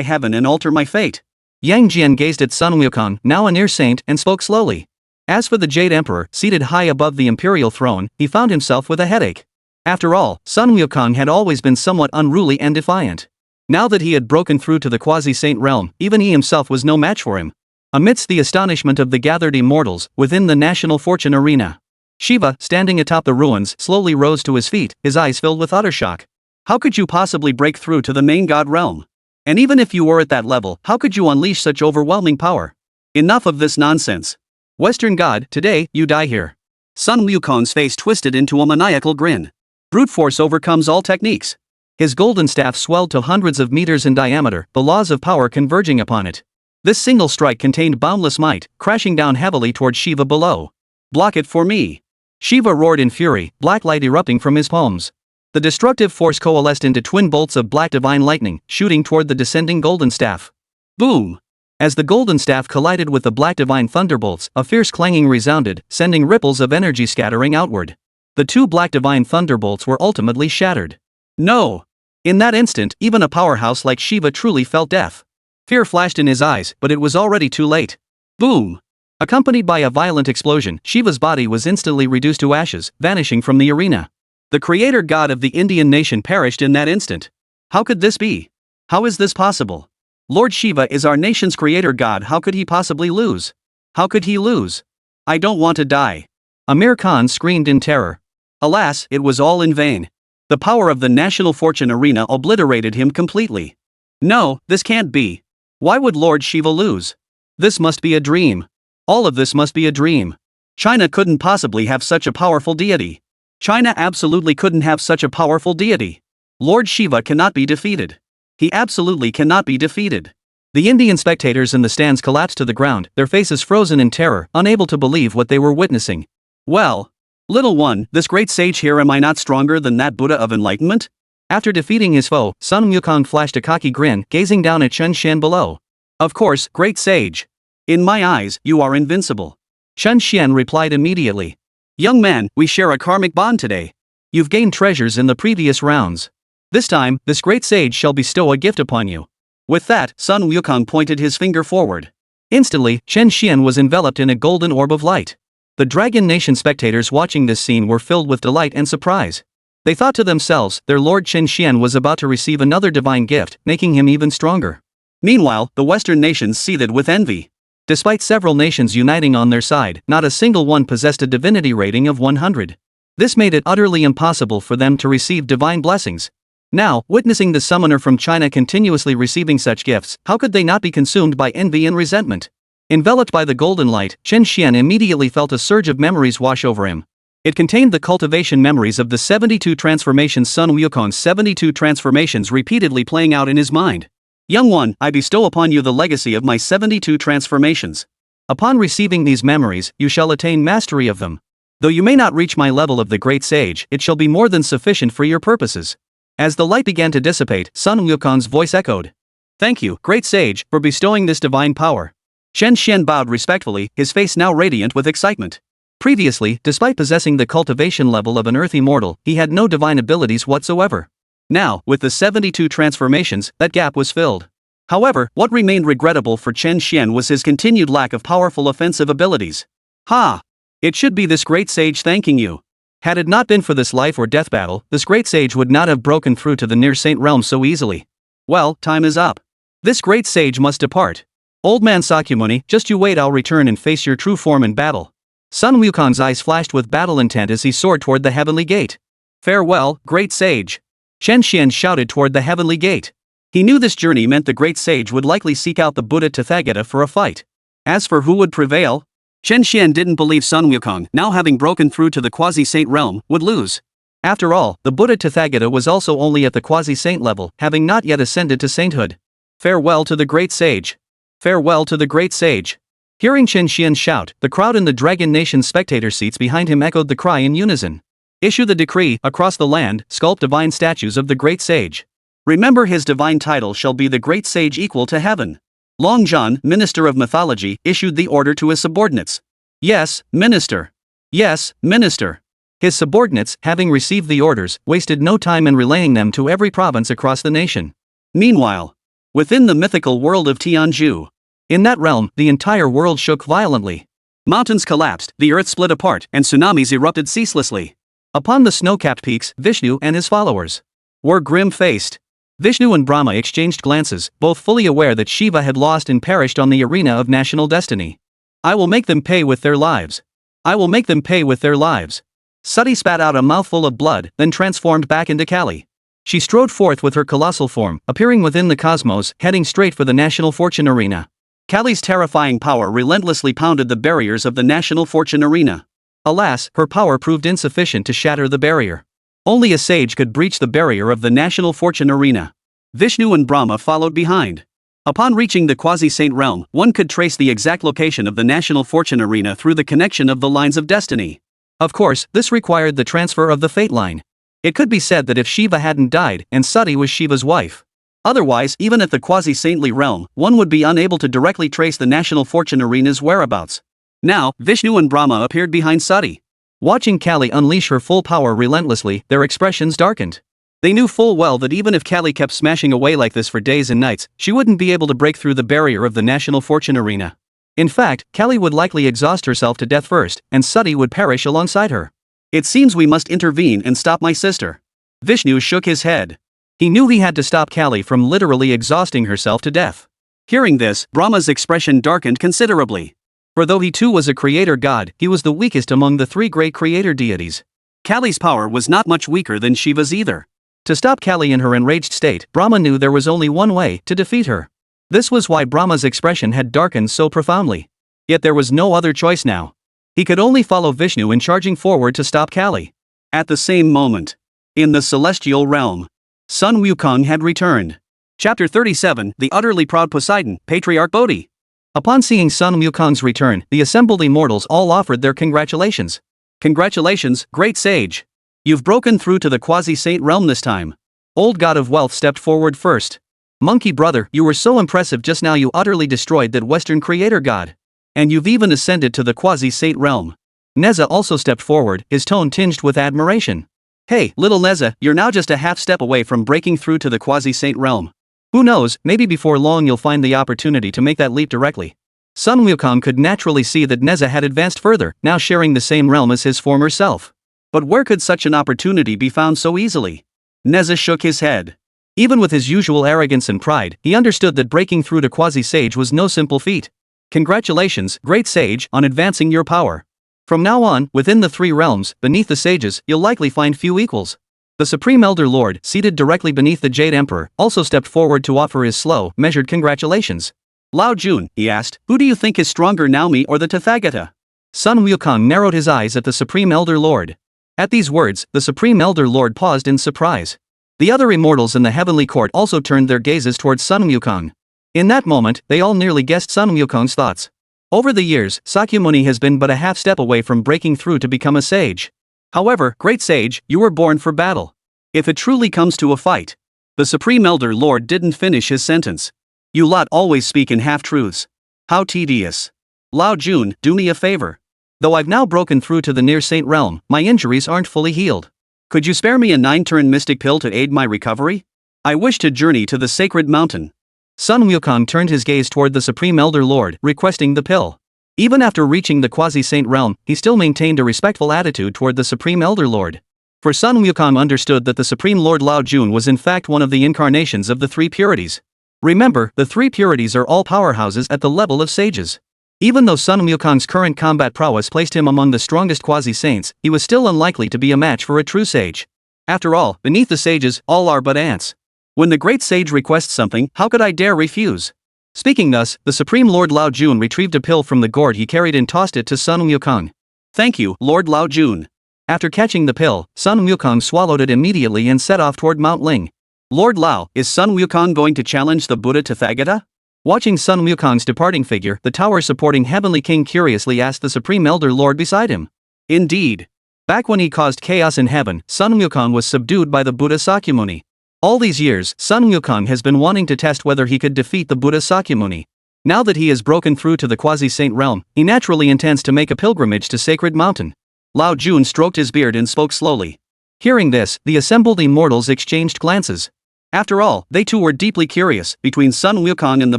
heaven and alter my fate. Yang Jian gazed at Sun Wukong, now a near saint, and spoke slowly. As for the Jade Emperor, seated high above the imperial throne, he found himself with a headache. After all, Sun Wukong had always been somewhat unruly and defiant. Now that he had broken through to the quasi-saint realm, even he himself was no match for him. Amidst the astonishment of the gathered immortals, within the National Fortune Arena, Shiva, standing atop the ruins, slowly rose to his feet, his eyes filled with utter shock. How could you possibly break through to the main god realm? And even if you were at that level, how could you unleash such overwhelming power? Enough of this nonsense. Western god, today, you die here. Sun Wukong's face twisted into a maniacal grin. Brute force overcomes all techniques. His golden staff swelled to hundreds of meters in diameter, the laws of power converging upon it. This single strike contained boundless might, crashing down heavily toward Shiva below. Block it for me. Shiva roared in fury, black light erupting from his palms. The destructive force coalesced into twin bolts of black divine lightning, shooting toward the descending golden staff. Boom! As the golden staff collided with the black divine thunderbolts, a fierce clanging resounded, sending ripples of energy scattering outward. The two black divine thunderbolts were ultimately shattered. No! In that instant, even a powerhouse like Shiva truly felt death. Fear flashed in his eyes, but it was already too late. Boom! Accompanied by a violent explosion, Shiva's body was instantly reduced to ashes, vanishing from the arena. The creator god of the Indian nation perished in that instant. How could this be? How is this possible? Lord Shiva is our nation's creator god, how could he possibly lose? How could he lose? I don't want to die. Amir Khan screamed in terror. Alas, it was all in vain. The power of the National Fortune Arena obliterated him completely. No, this can't be. Why would Lord Shiva lose? This must be a dream. All of this must be a dream. China couldn't possibly have such a powerful deity. China absolutely couldn't have such a powerful deity. Lord Shiva cannot be defeated. He absolutely cannot be defeated. The Indian spectators in the stands collapsed to the ground, their faces frozen in terror, unable to believe what they were witnessing. Well, little one, this great sage here, am I not stronger than that Buddha of enlightenment? After defeating his foe, Sun Wukong flashed a cocky grin, gazing down at Chen Xuan below. Of course, great sage. In my eyes, you are invincible. Chen Xuan replied immediately. Young man, we share a karmic bond today. You've gained treasures in the previous rounds. This time, this great sage shall bestow a gift upon you. With that, Sun Wukong pointed his finger forward. Instantly, Chen Xuan was enveloped in a golden orb of light. The Dragon Nation spectators watching this scene were filled with delight and surprise. They thought to themselves, their lord Chen Xuan was about to receive another divine gift, making him even stronger. Meanwhile, the Western nations seethed with envy. Despite several nations uniting on their side, not a single one possessed a divinity rating of 100. This made it utterly impossible for them to receive divine blessings. Now, witnessing the summoner from China continuously receiving such gifts, how could they not be consumed by envy and resentment? Enveloped by the golden light, Chen Xuan immediately felt a surge of memories wash over him. It contained the cultivation memories of the 72 transformations, Sun Wukong's 72 transformations repeatedly playing out in his mind. Young one, I bestow upon you the legacy of my 72 transformations. Upon receiving these memories, you shall attain mastery of them. Though you may not reach my level of the great sage, it shall be more than sufficient for your purposes. As the light began to dissipate, Sun Wukong's voice echoed. Thank you, great sage, for bestowing this divine power. Chen Xuan bowed respectfully, his face now radiant with excitement. Previously, despite possessing the cultivation level of an earthly mortal, he had no divine abilities whatsoever. Now, with the 72 transformations, that gap was filled. However, what remained regrettable for Chen Xuan was his continued lack of powerful offensive abilities. Ha! It should be this great sage thanking you. Had it not been for this life or death battle, this great sage would not have broken through to the near saint realm so easily. Well, time is up. This great sage must depart. Old man Sakyamuni, just you wait, I'll return and face your true form in battle. Sun Wukong's eyes flashed with battle intent as he soared toward the heavenly gate. Farewell, great sage. Chen Xuan shouted toward the heavenly gate. He knew this journey meant the great sage would likely seek out the Buddha Tathagata for a fight. As for who would prevail, Chen Xuan didn't believe Sun Wukong, now having broken through to the quasi-saint realm, would lose. After all, the Buddha Tathagata was also only at the quasi-saint level, having not yet ascended to sainthood. Farewell to the great sage. Farewell to the great sage. Hearing Chen Xuan shout, the crowd in the Dragon Nation spectator seats behind him echoed the cry in unison. Issue the decree, across the land, sculpt divine statues of the great sage. Remember his divine title shall be the great sage equal to heaven. Long John, minister of mythology, issued the order to his subordinates. Yes, minister. Yes, minister. His subordinates, having received the orders, wasted no time in relaying them to every province across the nation. Meanwhile, within the mythical world of Tianzhu, in that realm, the entire world shook violently. Mountains collapsed, the earth split apart, and tsunamis erupted ceaselessly. Upon the snow-capped peaks, Vishnu and his followers were grim-faced. Vishnu and Brahma exchanged glances, both fully aware that Shiva had lost and perished on the arena of national destiny. I will make them pay with their lives. I will make them pay with their lives. Sati spat out a mouthful of blood, then transformed back into Kali. She strode forth with her colossal form, appearing within the cosmos, heading straight for the national fortune arena. Kali's terrifying power relentlessly pounded the barriers of the national fortune arena. Alas, her power proved insufficient to shatter the barrier. Only a sage could breach the barrier of the national fortune arena. Vishnu and Brahma followed behind. Upon reaching the quasi-saint realm, one could trace the exact location of the national fortune arena through the connection of the lines of destiny. Of course, this required the transfer of the fate line. It could be said that if Shiva hadn't died, and Sati was Shiva's wife. Otherwise, even at the quasi-saintly realm, one would be unable to directly trace the national fortune arena's whereabouts. Now, Vishnu and Brahma appeared behind Sati. Watching Kali unleash her full power relentlessly, their expressions darkened. They knew full well that even if Kali kept smashing away like this for days and nights, she wouldn't be able to break through the barrier of the national fortune arena. In fact, Kali would likely exhaust herself to death first, and Sati would perish alongside her. It seems we must intervene and stop my sister. Vishnu shook his head. He knew he had to stop Kali from literally exhausting herself to death. Hearing this, Brahma's expression darkened considerably. For though he too was a creator god, he was the weakest among the three great creator deities. Kali's power was not much weaker than Shiva's either. To stop Kali in her enraged state, Brahma knew there was only one way to defeat her. This was why Brahma's expression had darkened so profoundly. Yet there was no other choice now. He could only follow Vishnu in charging forward to stop Kali. At the same moment, in the celestial realm, Sun Wukong had returned. Chapter 37, The Utterly Proud Poseidon, Patriarch Bodhi. Upon seeing Sun Wukong's return, the assembled immortals all offered their congratulations. Congratulations, great sage. You've broken through to the quasi-saint realm this time. Old God of Wealth stepped forward first. Monkey brother, you were so impressive just now, you utterly destroyed that Western creator god. And you've even ascended to the quasi-saint realm. Nezha also stepped forward, his tone tinged with admiration. Hey, little Nezha, you're now just a half step away from breaking through to the quasi-saint realm. Who knows, maybe before long you'll find the opportunity to make that leap directly. Sun Wukong could naturally see that Nezha had advanced further, now sharing the same realm as his former self. But where could such an opportunity be found so easily? Nezha shook his head. Even with his usual arrogance and pride, he understood that breaking through to quasi-sage was no simple feat. Congratulations, great sage, on advancing your power. From now on, within the 3 realms, beneath the sages, you'll likely find few equals. The Supreme Elder Lord, seated directly beneath the Jade Emperor, also stepped forward to offer his slow, measured congratulations. Lao Jun, he asked, who do you think is stronger now, me or the Tathagata? Sun Wukong narrowed his eyes at the Supreme Elder Lord. At these words, the Supreme Elder Lord paused in surprise. The other immortals in the heavenly court also turned their gazes towards Sun Wukong. In that moment, they all nearly guessed Sun Wukong's thoughts. Over the years, Sakyamuni has been but a half step away from breaking through to become a sage. However, great sage, you were born for battle. If it truly comes to a fight. The Supreme Elder Lord didn't finish his sentence. You lot always speak in half-truths. How tedious. Lao Jun, do me a favor. Though I've now broken through to the near Saint realm, my injuries aren't fully healed. Could you spare me a 9-turn mystic pill to aid my recovery? I wish to journey to the sacred mountain. Sun Wukong turned his gaze toward the Supreme Elder Lord, requesting the pill. Even after reaching the quasi-saint realm, he still maintained a respectful attitude toward the Supreme Elder Lord. For Sun Wukong understood that the Supreme Lord Lao Jun was in fact one of the incarnations of the 3 purities. Remember, the 3 purities are all powerhouses at the level of sages. Even though Sun Wukong's current combat prowess placed him among the strongest quasi-saints, he was still unlikely to be a match for a true sage. After all, beneath the sages, all are but ants. When the great sage requests something, how could I dare refuse? Speaking thus, the Supreme Lord Lao Jun retrieved a pill from the gourd he carried and tossed it to Sun Wukong. Thank you, Lord Lao Jun. After catching the pill, Sun Wukong swallowed it immediately and set off toward Mount Ling. Lord Lao, is Sun Wukong going to challenge the Buddha Tathagata? Watching Sun Wukong's departing figure, the tower supporting Heavenly King curiously asked the Supreme Elder Lord beside him. Indeed. Back when he caused chaos in heaven, Sun Wukong was subdued by the Buddha Sakyamuni. All these years, Sun Wukong has been wanting to test whether he could defeat the Buddha Sakyamuni. Now that he has broken through to the quasi-saint realm, he naturally intends to make a pilgrimage to Sacred Mountain. Lao Jun stroked his beard and spoke slowly. Hearing this, the assembled immortals exchanged glances. After all, they too were deeply curious, between Sun Wukong and the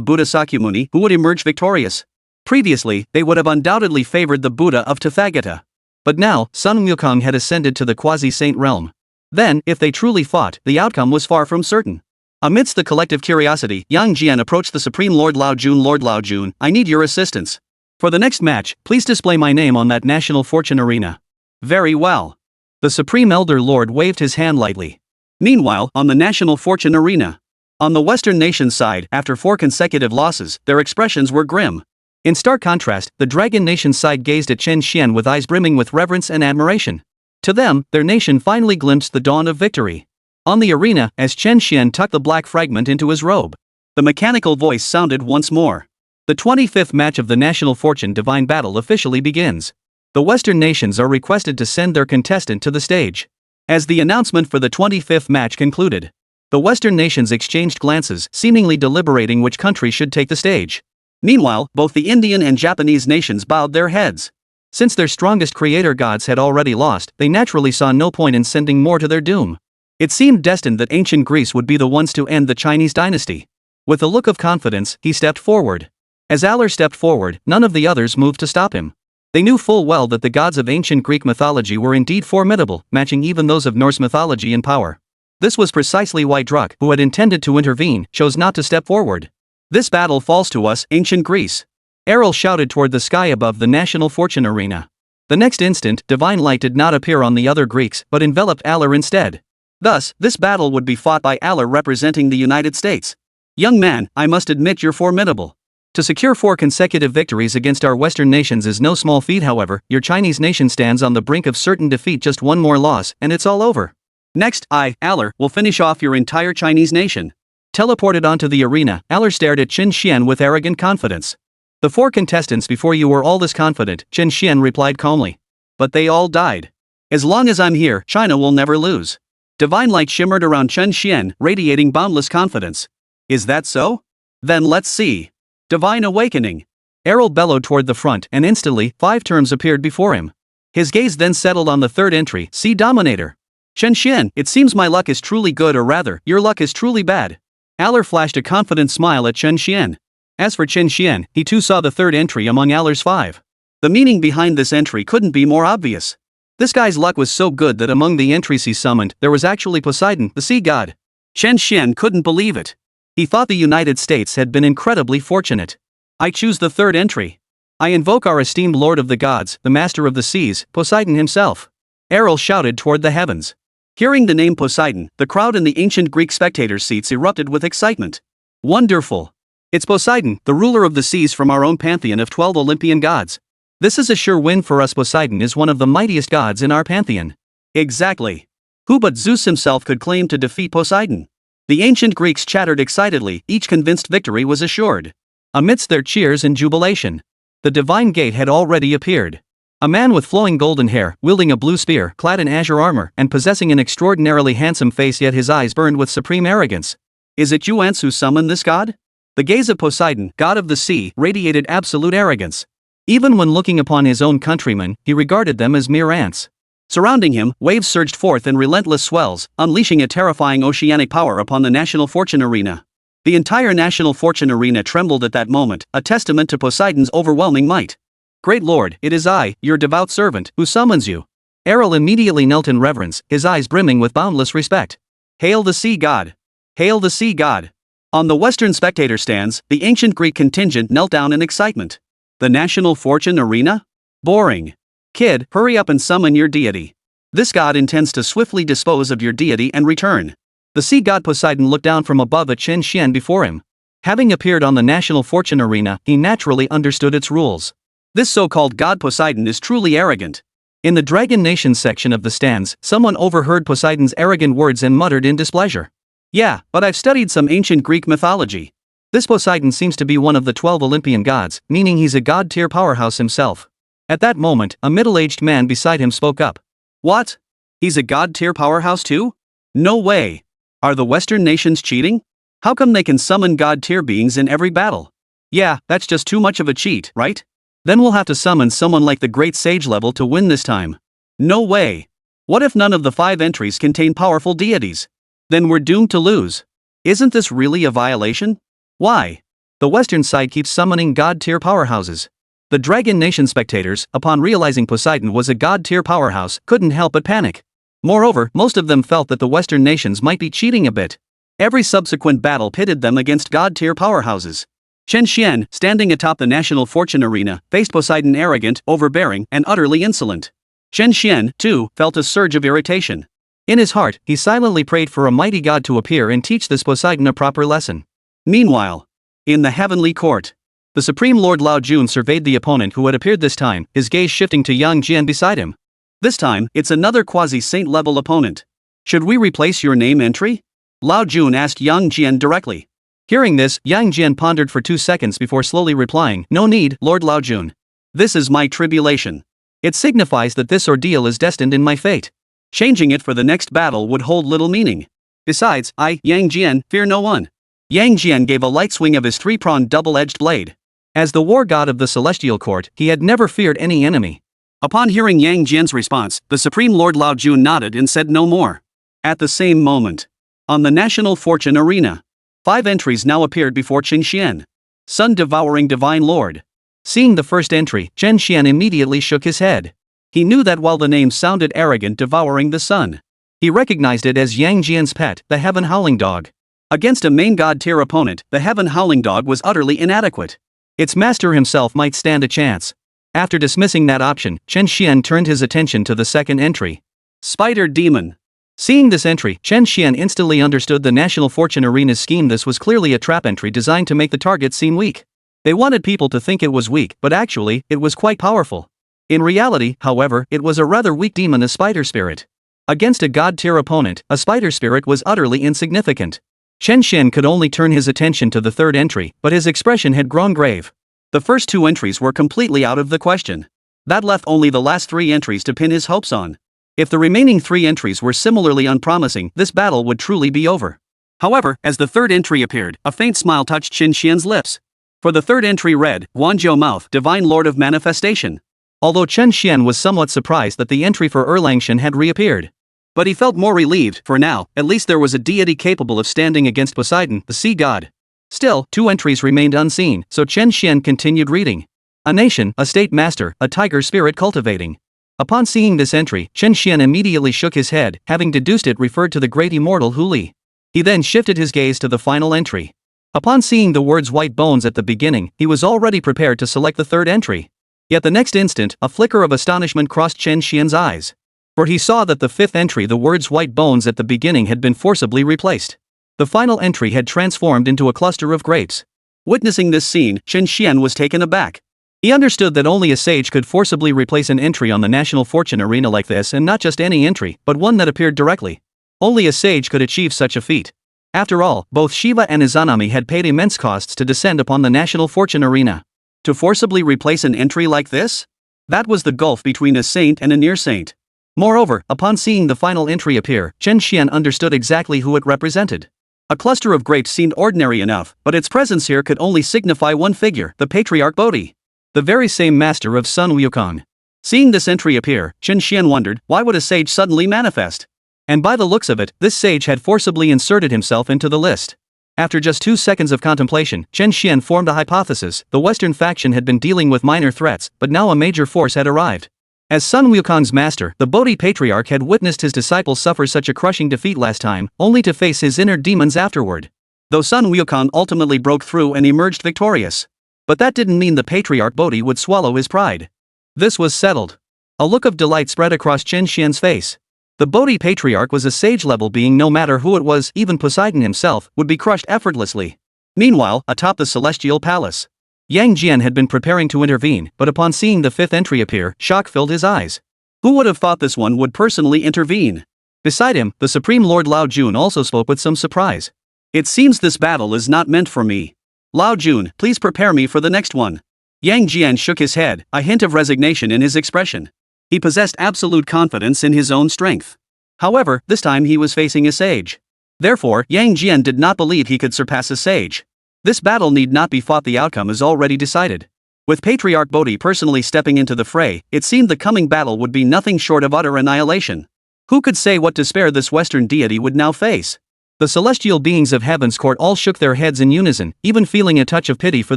Buddha Sakyamuni, who would emerge victorious. Previously, they would have undoubtedly favored the Buddha of Tathagata. But now, Sun Wukong had ascended to the quasi-saint realm. Then, if they truly fought, the outcome was far from certain. Amidst the collective curiosity, Yang Jian approached the Supreme Lord Lao Jun. Lord Lao Jun, I need your assistance. For the next match, please display my name on that national fortune arena. Very well. The Supreme Elder Lord waved his hand lightly. Meanwhile, on the national fortune arena. On the Western Nation side, after 4 consecutive losses, their expressions were grim. In stark contrast, the Dragon Nation side gazed at Chen Xuan with eyes brimming with reverence and admiration. To them, their nation finally glimpsed the dawn of victory. On the arena, as Chen Xuan tucked the black fragment into his robe, the mechanical voice sounded once more. The 25th match of the National Fortune Divine Battle officially begins. The Western nations are requested to send their contestant to the stage. As the announcement for the 25th match concluded, the Western nations exchanged glances, seemingly deliberating which country should take the stage. Meanwhile, both the Indian and Japanese nations bowed their heads. Since their strongest creator gods had already lost, they naturally saw no point in sending more to their doom. It seemed destined that ancient Greece would be the ones to end the Chinese dynasty. With a look of confidence, he stepped forward. As Aller stepped forward, none of the others moved to stop him. They knew full well that the gods of ancient Greek mythology were indeed formidable, matching even those of Norse mythology in power. This was precisely why Druk, who had intended to intervene, chose not to step forward. This battle falls to us, ancient Greece. Errol shouted toward the sky above the national fortune arena. The next instant, divine light did not appear on the other Greeks, but enveloped Aller instead. Thus, this battle would be fought by Aller representing the United States. Young man, I must admit you're formidable. To secure 4 consecutive victories against our Western nations is no small feat. However, your Chinese nation stands on the brink of certain defeat. Just one more loss, and it's all over. Next, I, Aller, will finish off your entire Chinese nation. Teleported onto the arena, Aller stared at Chen Xuan with arrogant confidence. The 4 contestants before you were all this confident, Chen Xuan replied calmly. But they all died. As long as I'm here, China will never lose. Divine light shimmered around Chen Xuan, radiating boundless confidence. Is that so? Then let's see. Divine awakening. Errol bellowed toward the front, and instantly, 5 terms appeared before him. His gaze then settled on the 3rd entry, See Dominator. Chen Xuan, it seems my luck is truly good, or rather, your luck is truly bad. Aller flashed a confident smile at Chen Xuan. As for Chen Xuan, he too saw the 3rd entry among Aller's 5. The meaning behind this entry couldn't be more obvious. This guy's luck was so good that among the entries he summoned, there was actually Poseidon, the sea god. Chen Xuan couldn't believe it. He thought the United States had been incredibly fortunate. I choose the third entry. I invoke our esteemed Lord of the Gods, the Master of the Seas, Poseidon himself. Errol shouted toward the heavens. Hearing the name Poseidon, the crowd in the ancient Greek spectators' seats erupted with excitement. Wonderful! It's Poseidon, the ruler of the seas from our own pantheon of 12 Olympian gods. This is a sure win for us. Poseidon is one of the mightiest gods in our pantheon. Exactly. Who but Zeus himself could claim to defeat Poseidon? The ancient Greeks chattered excitedly, each convinced victory was assured. Amidst their cheers and jubilation, the divine gate had already appeared. A man with flowing golden hair, wielding a blue spear, clad in azure armor, and possessing an extraordinarily handsome face, yet his eyes burned with supreme arrogance. Is it you, ants, who summoned this god? The gaze of Poseidon, god of the sea, radiated absolute arrogance. Even when looking upon his own countrymen, he regarded them as mere ants. Surrounding him, waves surged forth in relentless swells, unleashing a terrifying oceanic power upon the national fortune arena. The entire national fortune arena trembled at that moment, a testament to Poseidon's overwhelming might. Great Lord, it is I, your devout servant, who summons you. Errol immediately knelt in reverence, his eyes brimming with boundless respect. Hail the sea god! Hail the sea god! On the western spectator stands, the ancient Greek contingent knelt down in excitement. The national fortune arena? Boring. Kid, hurry up and summon your deity. This god intends to swiftly dispose of your deity and return. The sea god Poseidon looked down from above at Chen Xuan before him. Having appeared on the national fortune arena, he naturally understood its rules. This so-called god Poseidon is truly arrogant. In the Dragon Nation section of the stands, someone overheard Poseidon's arrogant words and muttered in displeasure. Yeah, but I've studied some ancient Greek mythology. This Poseidon seems to be one of the 12 Olympian gods, meaning he's a god-tier powerhouse himself. At that moment, a middle-aged man beside him spoke up. What? He's a god-tier powerhouse too? No way. Are the Western nations cheating? How come they can summon god-tier beings in every battle? Yeah, that's just too much of a cheat, right? Then we'll have to summon someone like the great sage level to win this time. No way. What if none of the 5 entries contain powerful deities? Then we're doomed to lose. Isn't this really a violation? Why? The Western side keeps summoning god-tier powerhouses. The Dragon Nation spectators, upon realizing Poseidon was a god-tier powerhouse, couldn't help but panic. Moreover, most of them felt that the Western nations might be cheating a bit. Every subsequent battle pitted them against god-tier powerhouses. Chen Xuan, standing atop the national fortune arena, faced Poseidon arrogant, overbearing, and utterly insolent. Chen Xuan, too, felt a surge of irritation. In his heart, he silently prayed for a mighty god to appear and teach this Poseidon a proper lesson. Meanwhile, in the heavenly court, the Supreme Lord Lao Jun surveyed the opponent who had appeared this time, his gaze shifting to Yang Jian beside him. This time, it's another quasi-saint level opponent. Should we replace your name entry? Lao Jun asked Yang Jian directly. Hearing this, Yang Jian pondered for 2 seconds before slowly replying, No need, Lord Lao Jun. This is my tribulation. It signifies that this ordeal is destined in my fate. Changing it for the next battle would hold little meaning. Besides, I, Yang Jian, fear no one. Yang Jian gave a light swing of his 3-pronged double-edged blade. As the war god of the celestial court, he had never feared any enemy. Upon hearing Yang Jian's response, the Supreme Lord Lao Jun nodded and said no more. At the same moment, on the national fortune arena, 5 entries now appeared before Chen Xuan. Sun-devouring divine lord. Seeing the first entry, Chen Xuan immediately shook his head. He knew that while the name sounded arrogant, devouring the sun, he recognized it as Yang Jian's pet, the Heaven Howling Dog. Against a main god-tier opponent, the Heaven Howling Dog was utterly inadequate. Its master himself might stand a chance. After dismissing that option, Chen Xuan turned his attention to the second entry. Spider Demon. Seeing this entry, Chen Xuan instantly understood the National Fortune Arena's scheme. This was clearly a trap entry designed to make the target seem weak. They wanted people to think it was weak, but actually, it was quite powerful. In reality, however, it was a rather weak demon, a spider spirit. Against a god-tier opponent, a spider spirit was utterly insignificant. Chen Xuan could only turn his attention to the third entry, but his expression had grown grave. The first 2 entries were completely out of the question. That left only the last 3 entries to pin his hopes on. If the remaining 3 entries were similarly unpromising, this battle would truly be over. However, as the third entry appeared, a faint smile touched Chen Xuan's lips. For the third entry read, Wanzhou Mouth, Divine Lord of Manifestation. Although Chen Xuan was somewhat surprised that the entry for Erlang Shen had reappeared. But he felt more relieved, for now, at least there was a deity capable of standing against Poseidon, the sea god. Still, 2 entries remained unseen, so Chen Xuan continued reading. A nation, a state master, a tiger spirit cultivating. Upon seeing this entry, Chen Xuan immediately shook his head, having deduced it referred to the great immortal Hu Li. He then shifted his gaze to the final entry. Upon seeing the words white bones at the beginning, he was already prepared to select the third entry. Yet the next instant, a flicker of astonishment crossed Chen Xuan's eyes. For he saw that the fifth entry, the words white bones at the beginning, had been forcibly replaced. The final entry had transformed into a cluster of grapes. Witnessing this scene, Chen Xuan was taken aback. He understood that only a sage could forcibly replace an entry on the national fortune arena like this, and not just any entry, but one that appeared directly. Only a sage could achieve such a feat. After all, both Shiva and Izanami had paid immense costs to descend upon the national fortune arena. To forcibly replace an entry like this? That was the gulf between a saint and a near saint. Moreover, upon seeing the final entry appear, Chen Xuan understood exactly who it represented. A cluster of grapes seemed ordinary enough, but its presence here could only signify one figure, the patriarch Bodhi. The very same master of Sun Wukong. Seeing this entry appear, Chen Xuan wondered, why would a sage suddenly manifest? And by the looks of it, this sage had forcibly inserted himself into the list. After just 2 seconds of contemplation, Chen Xuan formed a hypothesis: the Western faction had been dealing with minor threats, but now a major force had arrived. As Sun Wukong's master, the Bodhi Patriarch had witnessed his disciple suffer such a crushing defeat last time, only to face his inner demons afterward. Though Sun Wukong ultimately broke through and emerged victorious. But that didn't mean the Patriarch Bodhi would swallow his pride. This was settled. A look of delight spread across Chen Xuan's face. The Bodhi Patriarch was a sage-level being. No matter who it was, even Poseidon himself, would be crushed effortlessly. Meanwhile, atop the celestial palace, Yang Jian had been preparing to intervene, but upon seeing the fifth entry appear, shock filled his eyes. Who would have thought this one would personally intervene? Beside him, the Supreme Lord Lao Jun also spoke with some surprise. It seems this battle is not meant for me. Lao Jun, please prepare me for the next one. Yang Jian shook his head, a hint of resignation in his expression. He possessed absolute confidence in his own strength. However, this time he was facing a sage. Therefore, Yang Jian did not believe he could surpass a sage. This battle need not be fought, the outcome is already decided. With Patriarch Bodhi personally stepping into the fray, it seemed the coming battle would be nothing short of utter annihilation. Who could say what despair this Western deity would now face? The celestial beings of Heaven's court all shook their heads in unison, even feeling a touch of pity for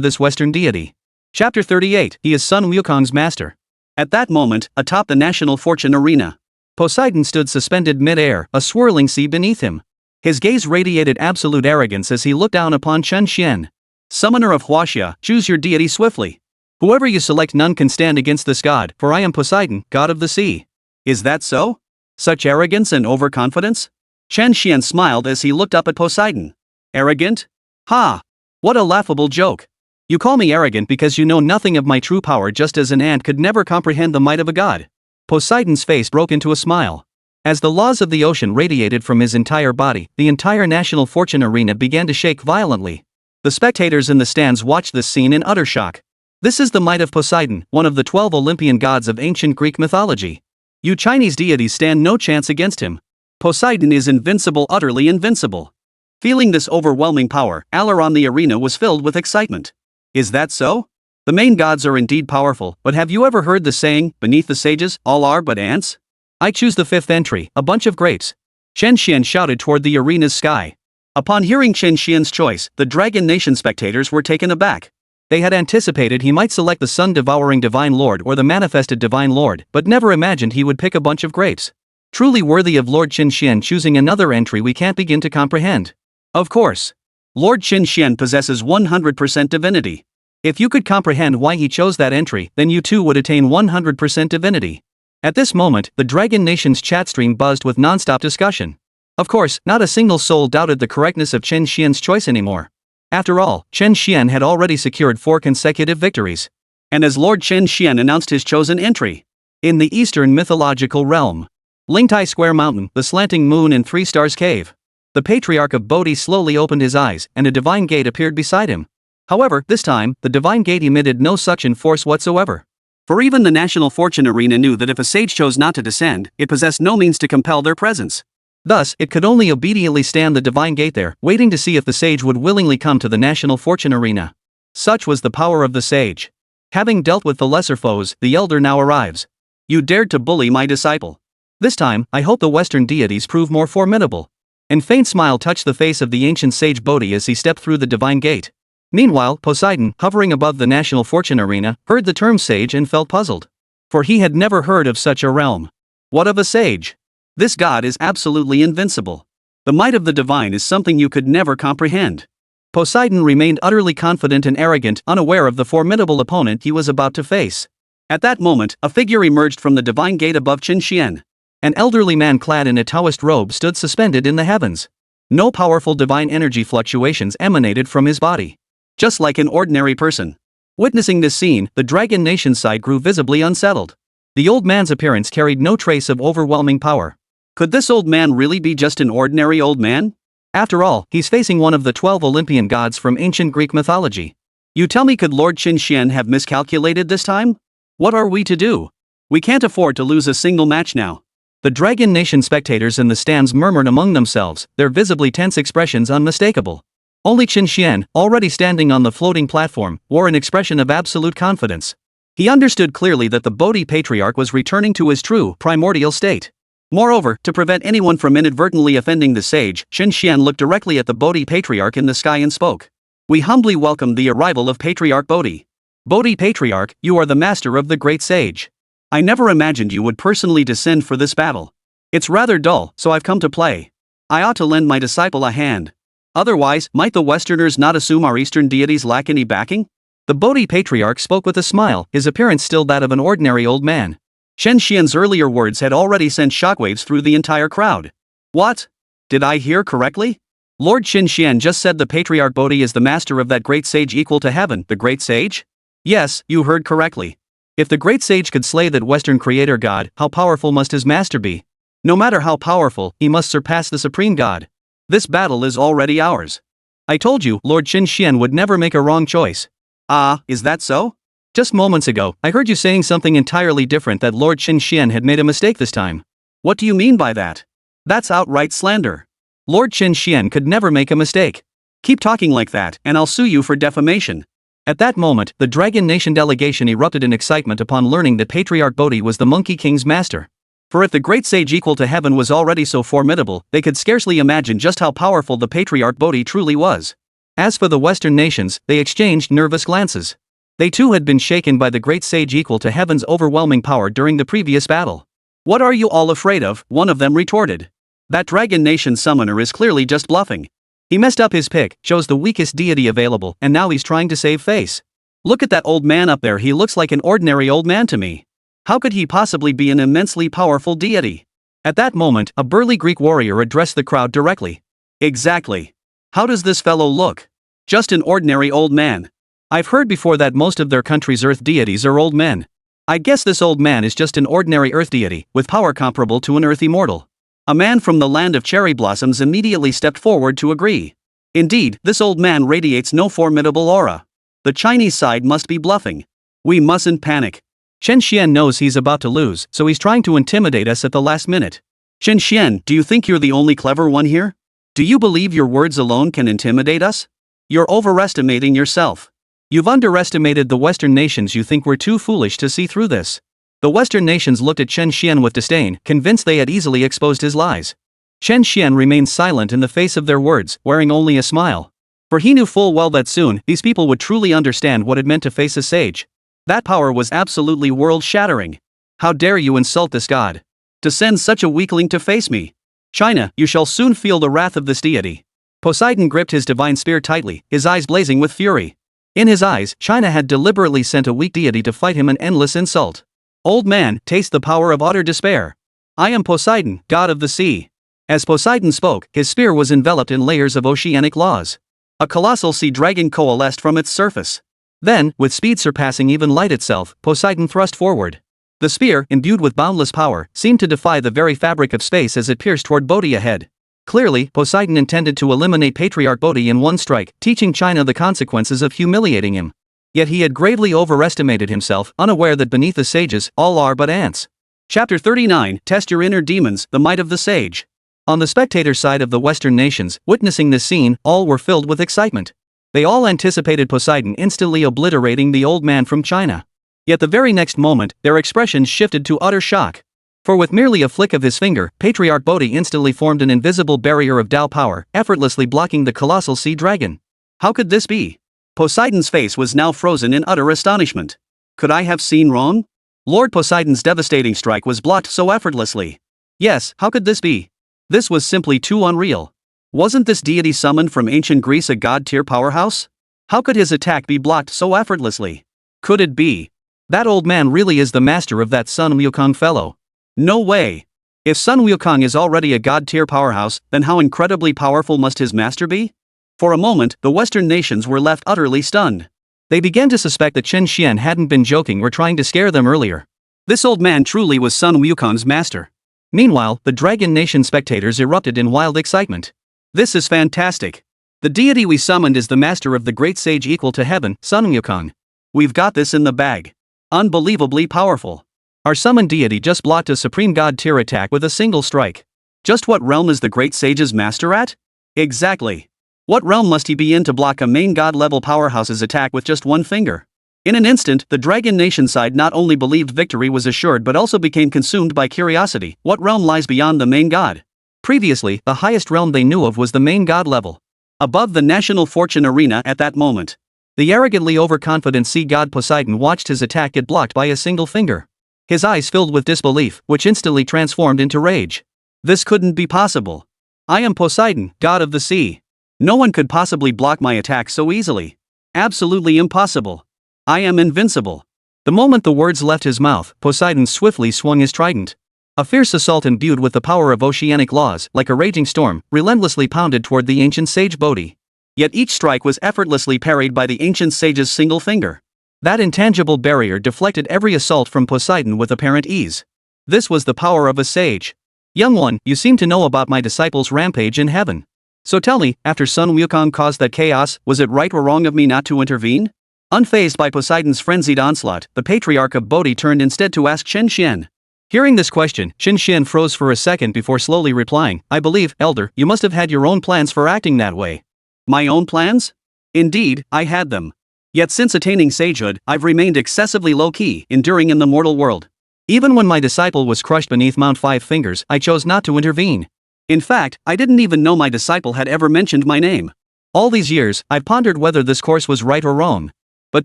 this Western deity. Chapter 38, He is Sun Wukong's master. At that moment, atop the national fortune arena, Poseidon stood suspended mid-air, a swirling sea beneath him. His gaze radiated absolute arrogance as he looked down upon Chen Xuan. Summoner of Huaxia, choose your deity swiftly. Whoever you select, none can stand against this god, for I am Poseidon, god of the sea. Is that so? Such arrogance and overconfidence? Chen Xuan smiled as he looked up at Poseidon. Arrogant? Ha! What a laughable joke. You call me arrogant because you know nothing of my true power, just as an ant could never comprehend the might of a god. Poseidon's face broke into a smile. As the laws of the ocean radiated from his entire body, the entire national fortune arena began to shake violently. The spectators in the stands watched this scene in utter shock. This is the might of Poseidon, one of the 12 Olympian gods of ancient Greek mythology. You Chinese deities stand no chance against him. Poseidon is invincible, utterly invincible. Feeling this overwhelming power, all around the arena was filled with excitement. Is that so? The main gods are indeed powerful, but have you ever heard the saying, beneath the sages, all are but ants? I choose the fifth entry, a bunch of grapes. Chen Xuan shouted toward the arena's sky. Upon hearing Chen Xuan's choice, the Dragon Nation spectators were taken aback. They had anticipated he might select the sun-devouring Divine Lord or the manifested Divine Lord, but never imagined he would pick a bunch of grapes. Truly worthy of Lord Chen Xuan choosing another entry we can't begin to comprehend. Of course. Lord Chen Xuan possesses 100% divinity. If you could comprehend why he chose that entry, then you too would attain 100% divinity. At this moment, the Dragon Nation's chat stream buzzed with non-stop discussion. Of course, not a single soul doubted the correctness of Chen Xuan's choice anymore. After all, Chen Xuan had already secured 4 consecutive victories. And as Lord Chen Xuan announced his chosen entry, in the eastern mythological realm, Lingtai Square Mountain, the slanting moon and 3 stars cave, the Patriarch of Bodhi slowly opened his eyes and a divine gate appeared beside him. However, this time, the divine gate emitted no suction force whatsoever. For even the national fortune arena knew that if a sage chose not to descend, it possessed no means to compel their presence. Thus, it could only obediently stand the divine gate there, waiting to see if the sage would willingly come to the national fortune arena. Such was the power of the sage. Having dealt with the lesser foes, the elder now arrives. You dared to bully my disciple. This time, I hope the Western deities prove more formidable. An faint smile touched the face of the ancient sage Bodhi as he stepped through the divine gate. Meanwhile, Poseidon, hovering above the national fortune arena, heard the term sage and felt puzzled. For he had never heard of such a realm. What of a sage? This god is absolutely invincible. The might of the divine is something you could never comprehend. Poseidon remained utterly confident and arrogant, unaware of the formidable opponent he was about to face. At that moment, a figure emerged from the divine gate above Chen Xuan. An elderly man clad in a Taoist robe stood suspended in the heavens. No powerful divine energy fluctuations emanated from his body. Just like an ordinary person. Witnessing this scene, the Dragon Nation side grew visibly unsettled. The old man's appearance carried no trace of overwhelming power. Could this old man really be just an ordinary old man? After all, he's facing one of the 12 Olympian gods from ancient Greek mythology. You tell me, could Lord Chen Xuan have miscalculated this time? What are we to do? We can't afford to lose a single match now. The Dragon Nation spectators in the stands murmured among themselves, their visibly tense expressions unmistakable. Only Chen Xuan, already standing on the floating platform, wore an expression of absolute confidence. He understood clearly that the Bodhi Patriarch was returning to his true, primordial state. Moreover, to prevent anyone from inadvertently offending the sage, Chen Xuan looked directly at the Bodhi Patriarch in the sky and spoke. We humbly welcome the arrival of Patriarch Bodhi. Bodhi Patriarch, you are the master of the great sage. I never imagined you would personally descend for this battle. It's rather dull, so I've come to play. I ought to lend my disciple a hand. Otherwise, might the Westerners not assume our Eastern deities lack any backing? The Bodhi Patriarch spoke with a smile, his appearance still that of an ordinary old man. Chen Xuan's earlier words had already sent shockwaves through the entire crowd. What? Did I hear correctly? Lord Chen Xuan just said the Patriarch Bodhi is the master of that great sage equal to heaven, the great sage? Yes, you heard correctly. If the great sage could slay that Western creator god, how powerful must his master be? No matter how powerful, he must surpass the supreme god. This battle is already ours. I told you, Lord Chen Xuan would never make a wrong choice. Ah, is that so? Just moments ago, I heard you saying something entirely different, that Lord Chen Xuan had made a mistake this time. What do you mean by that? That's outright slander. Lord Chen Xuan could never make a mistake. Keep talking like that, and I'll sue you for defamation. At that moment, the Dragon Nation delegation erupted in excitement upon learning that Patriarch Bodhi was the Monkey King's master. For if the great sage equal to heaven was already so formidable, they could scarcely imagine just how powerful the Patriarch Bodhi truly was. As for the Western nations, they exchanged nervous glances. They too had been shaken by the great sage equal to heaven's overwhelming power during the previous battle. What are you all afraid of? One of them retorted. That Dragon Nation summoner is clearly just bluffing. He messed up his pick, chose the weakest deity available, and now he's trying to save face. Look at that old man up there, he looks like an ordinary old man to me. How could he possibly be an immensely powerful deity? At that moment, a burly Greek warrior addressed the crowd directly. Exactly. How does this fellow look? Just an ordinary old man. I've heard before that most of their country's earth deities are old men. I guess this old man is just an ordinary earth deity, with power comparable to an earth immortal. A man from the land of cherry blossoms immediately stepped forward to agree. Indeed, this old man radiates no formidable aura. The Chinese side must be bluffing. We mustn't panic. Chen Xuan knows he's about to lose, so he's trying to intimidate us at the last minute. Chen Xuan, do you think you're the only clever one here? Do you believe your words alone can intimidate us? You're overestimating yourself. You've underestimated the Western nations. You think we're too foolish to see through this. The Western nations looked at Chen Xuan with disdain, convinced they had easily exposed his lies. Chen Xuan remained silent in the face of their words, wearing only a smile. For he knew full well that soon, these people would truly understand what it meant to face a sage. That power was absolutely world-shattering. How dare you insult this god? To send such a weakling to face me? China, you shall soon feel the wrath of this deity. Poseidon gripped his divine spear tightly, his eyes blazing with fury. In his eyes, China had deliberately sent a weak deity to fight him, an endless insult. Old man, taste the power of utter despair. I am Poseidon, god of the sea. As Poseidon spoke, his spear was enveloped in layers of oceanic laws. A colossal sea dragon coalesced from its surface. Then, with speed surpassing even light itself, Poseidon thrust forward. The spear, imbued with boundless power, seemed to defy the very fabric of space as it pierced toward Bodhi ahead. Clearly, Poseidon intended to eliminate Patriarch Bodhi in one strike, teaching China the consequences of humiliating him. Yet he had gravely overestimated himself, unaware that beneath the sages, all are but ants. Chapter 39, Test Your Inner Demons, the Might of the Sage. On the spectator side of the Western nations, witnessing this scene, all were filled with excitement. They all anticipated Poseidon instantly obliterating the old man from China. Yet the very next moment, their expressions shifted to utter shock. For with merely a flick of his finger, Patriarch Bodhi instantly formed an invisible barrier of Tao power, effortlessly blocking the colossal sea dragon. How could this be? Poseidon's face was now frozen in utter astonishment. Could I have seen wrong? Lord Poseidon's devastating strike was blocked so effortlessly. Yes, how could this be? This was simply too unreal. Wasn't this deity summoned from ancient Greece a god-tier powerhouse? How could his attack be blocked so effortlessly? Could it be that old man really is the master of that Sun Wukong fellow? No way! If Sun Wukong is already a god-tier powerhouse, then how incredibly powerful must his master be? For a moment, the Western nations were left utterly stunned. They began to suspect that Chen Xuan hadn't been joking or trying to scare them earlier. This old man truly was Sun Wukong's master. Meanwhile, the Dragon Nation spectators erupted in wild excitement. This is fantastic. The deity we summoned is the master of the great sage equal to heaven, Sun Wukong. We've got this in the bag. Unbelievably powerful. Our summoned deity just blocked a supreme god tier attack with a single strike. Just what realm is the great sage's master at? Exactly. What realm must he be in to block a main god level powerhouse's attack with just one finger? In an instant, the Dragon Nation side not only believed victory was assured but also became consumed by curiosity. What realm lies beyond the main god? Previously, the highest realm they knew of was the main god level. Above the National Fortune Arena at that moment. The arrogantly overconfident sea god Poseidon watched his attack get blocked by a single finger. His eyes filled with disbelief, which instantly transformed into rage. This couldn't be possible. I am Poseidon, god of the sea. No one could possibly block my attack so easily. Absolutely impossible. I am invincible. The moment the words left his mouth, Poseidon swiftly swung his trident. A fierce assault imbued with the power of oceanic laws, like a raging storm, relentlessly pounded toward the ancient sage Bodhi. Yet each strike was effortlessly parried by the ancient sage's single finger. That intangible barrier deflected every assault from Poseidon with apparent ease. This was the power of a sage. Young one, you seem to know about my disciple's rampage in heaven. So tell me, after Sun Wukong caused that chaos, was it right or wrong of me not to intervene? Unfazed by Poseidon's frenzied onslaught, the patriarch of Bodhi turned instead to ask Chen Xuan. Hearing this question, Chen Xuan froze for a second before slowly replying, I believe, Elder, you must have had your own plans for acting that way. My own plans? Indeed, I had them. Yet since attaining sagehood, I've remained excessively low-key, enduring in the mortal world. Even when my disciple was crushed beneath Mount Five Fingers, I chose not to intervene. In fact, I didn't even know my disciple had ever mentioned my name. All these years, I've pondered whether this course was right or wrong. But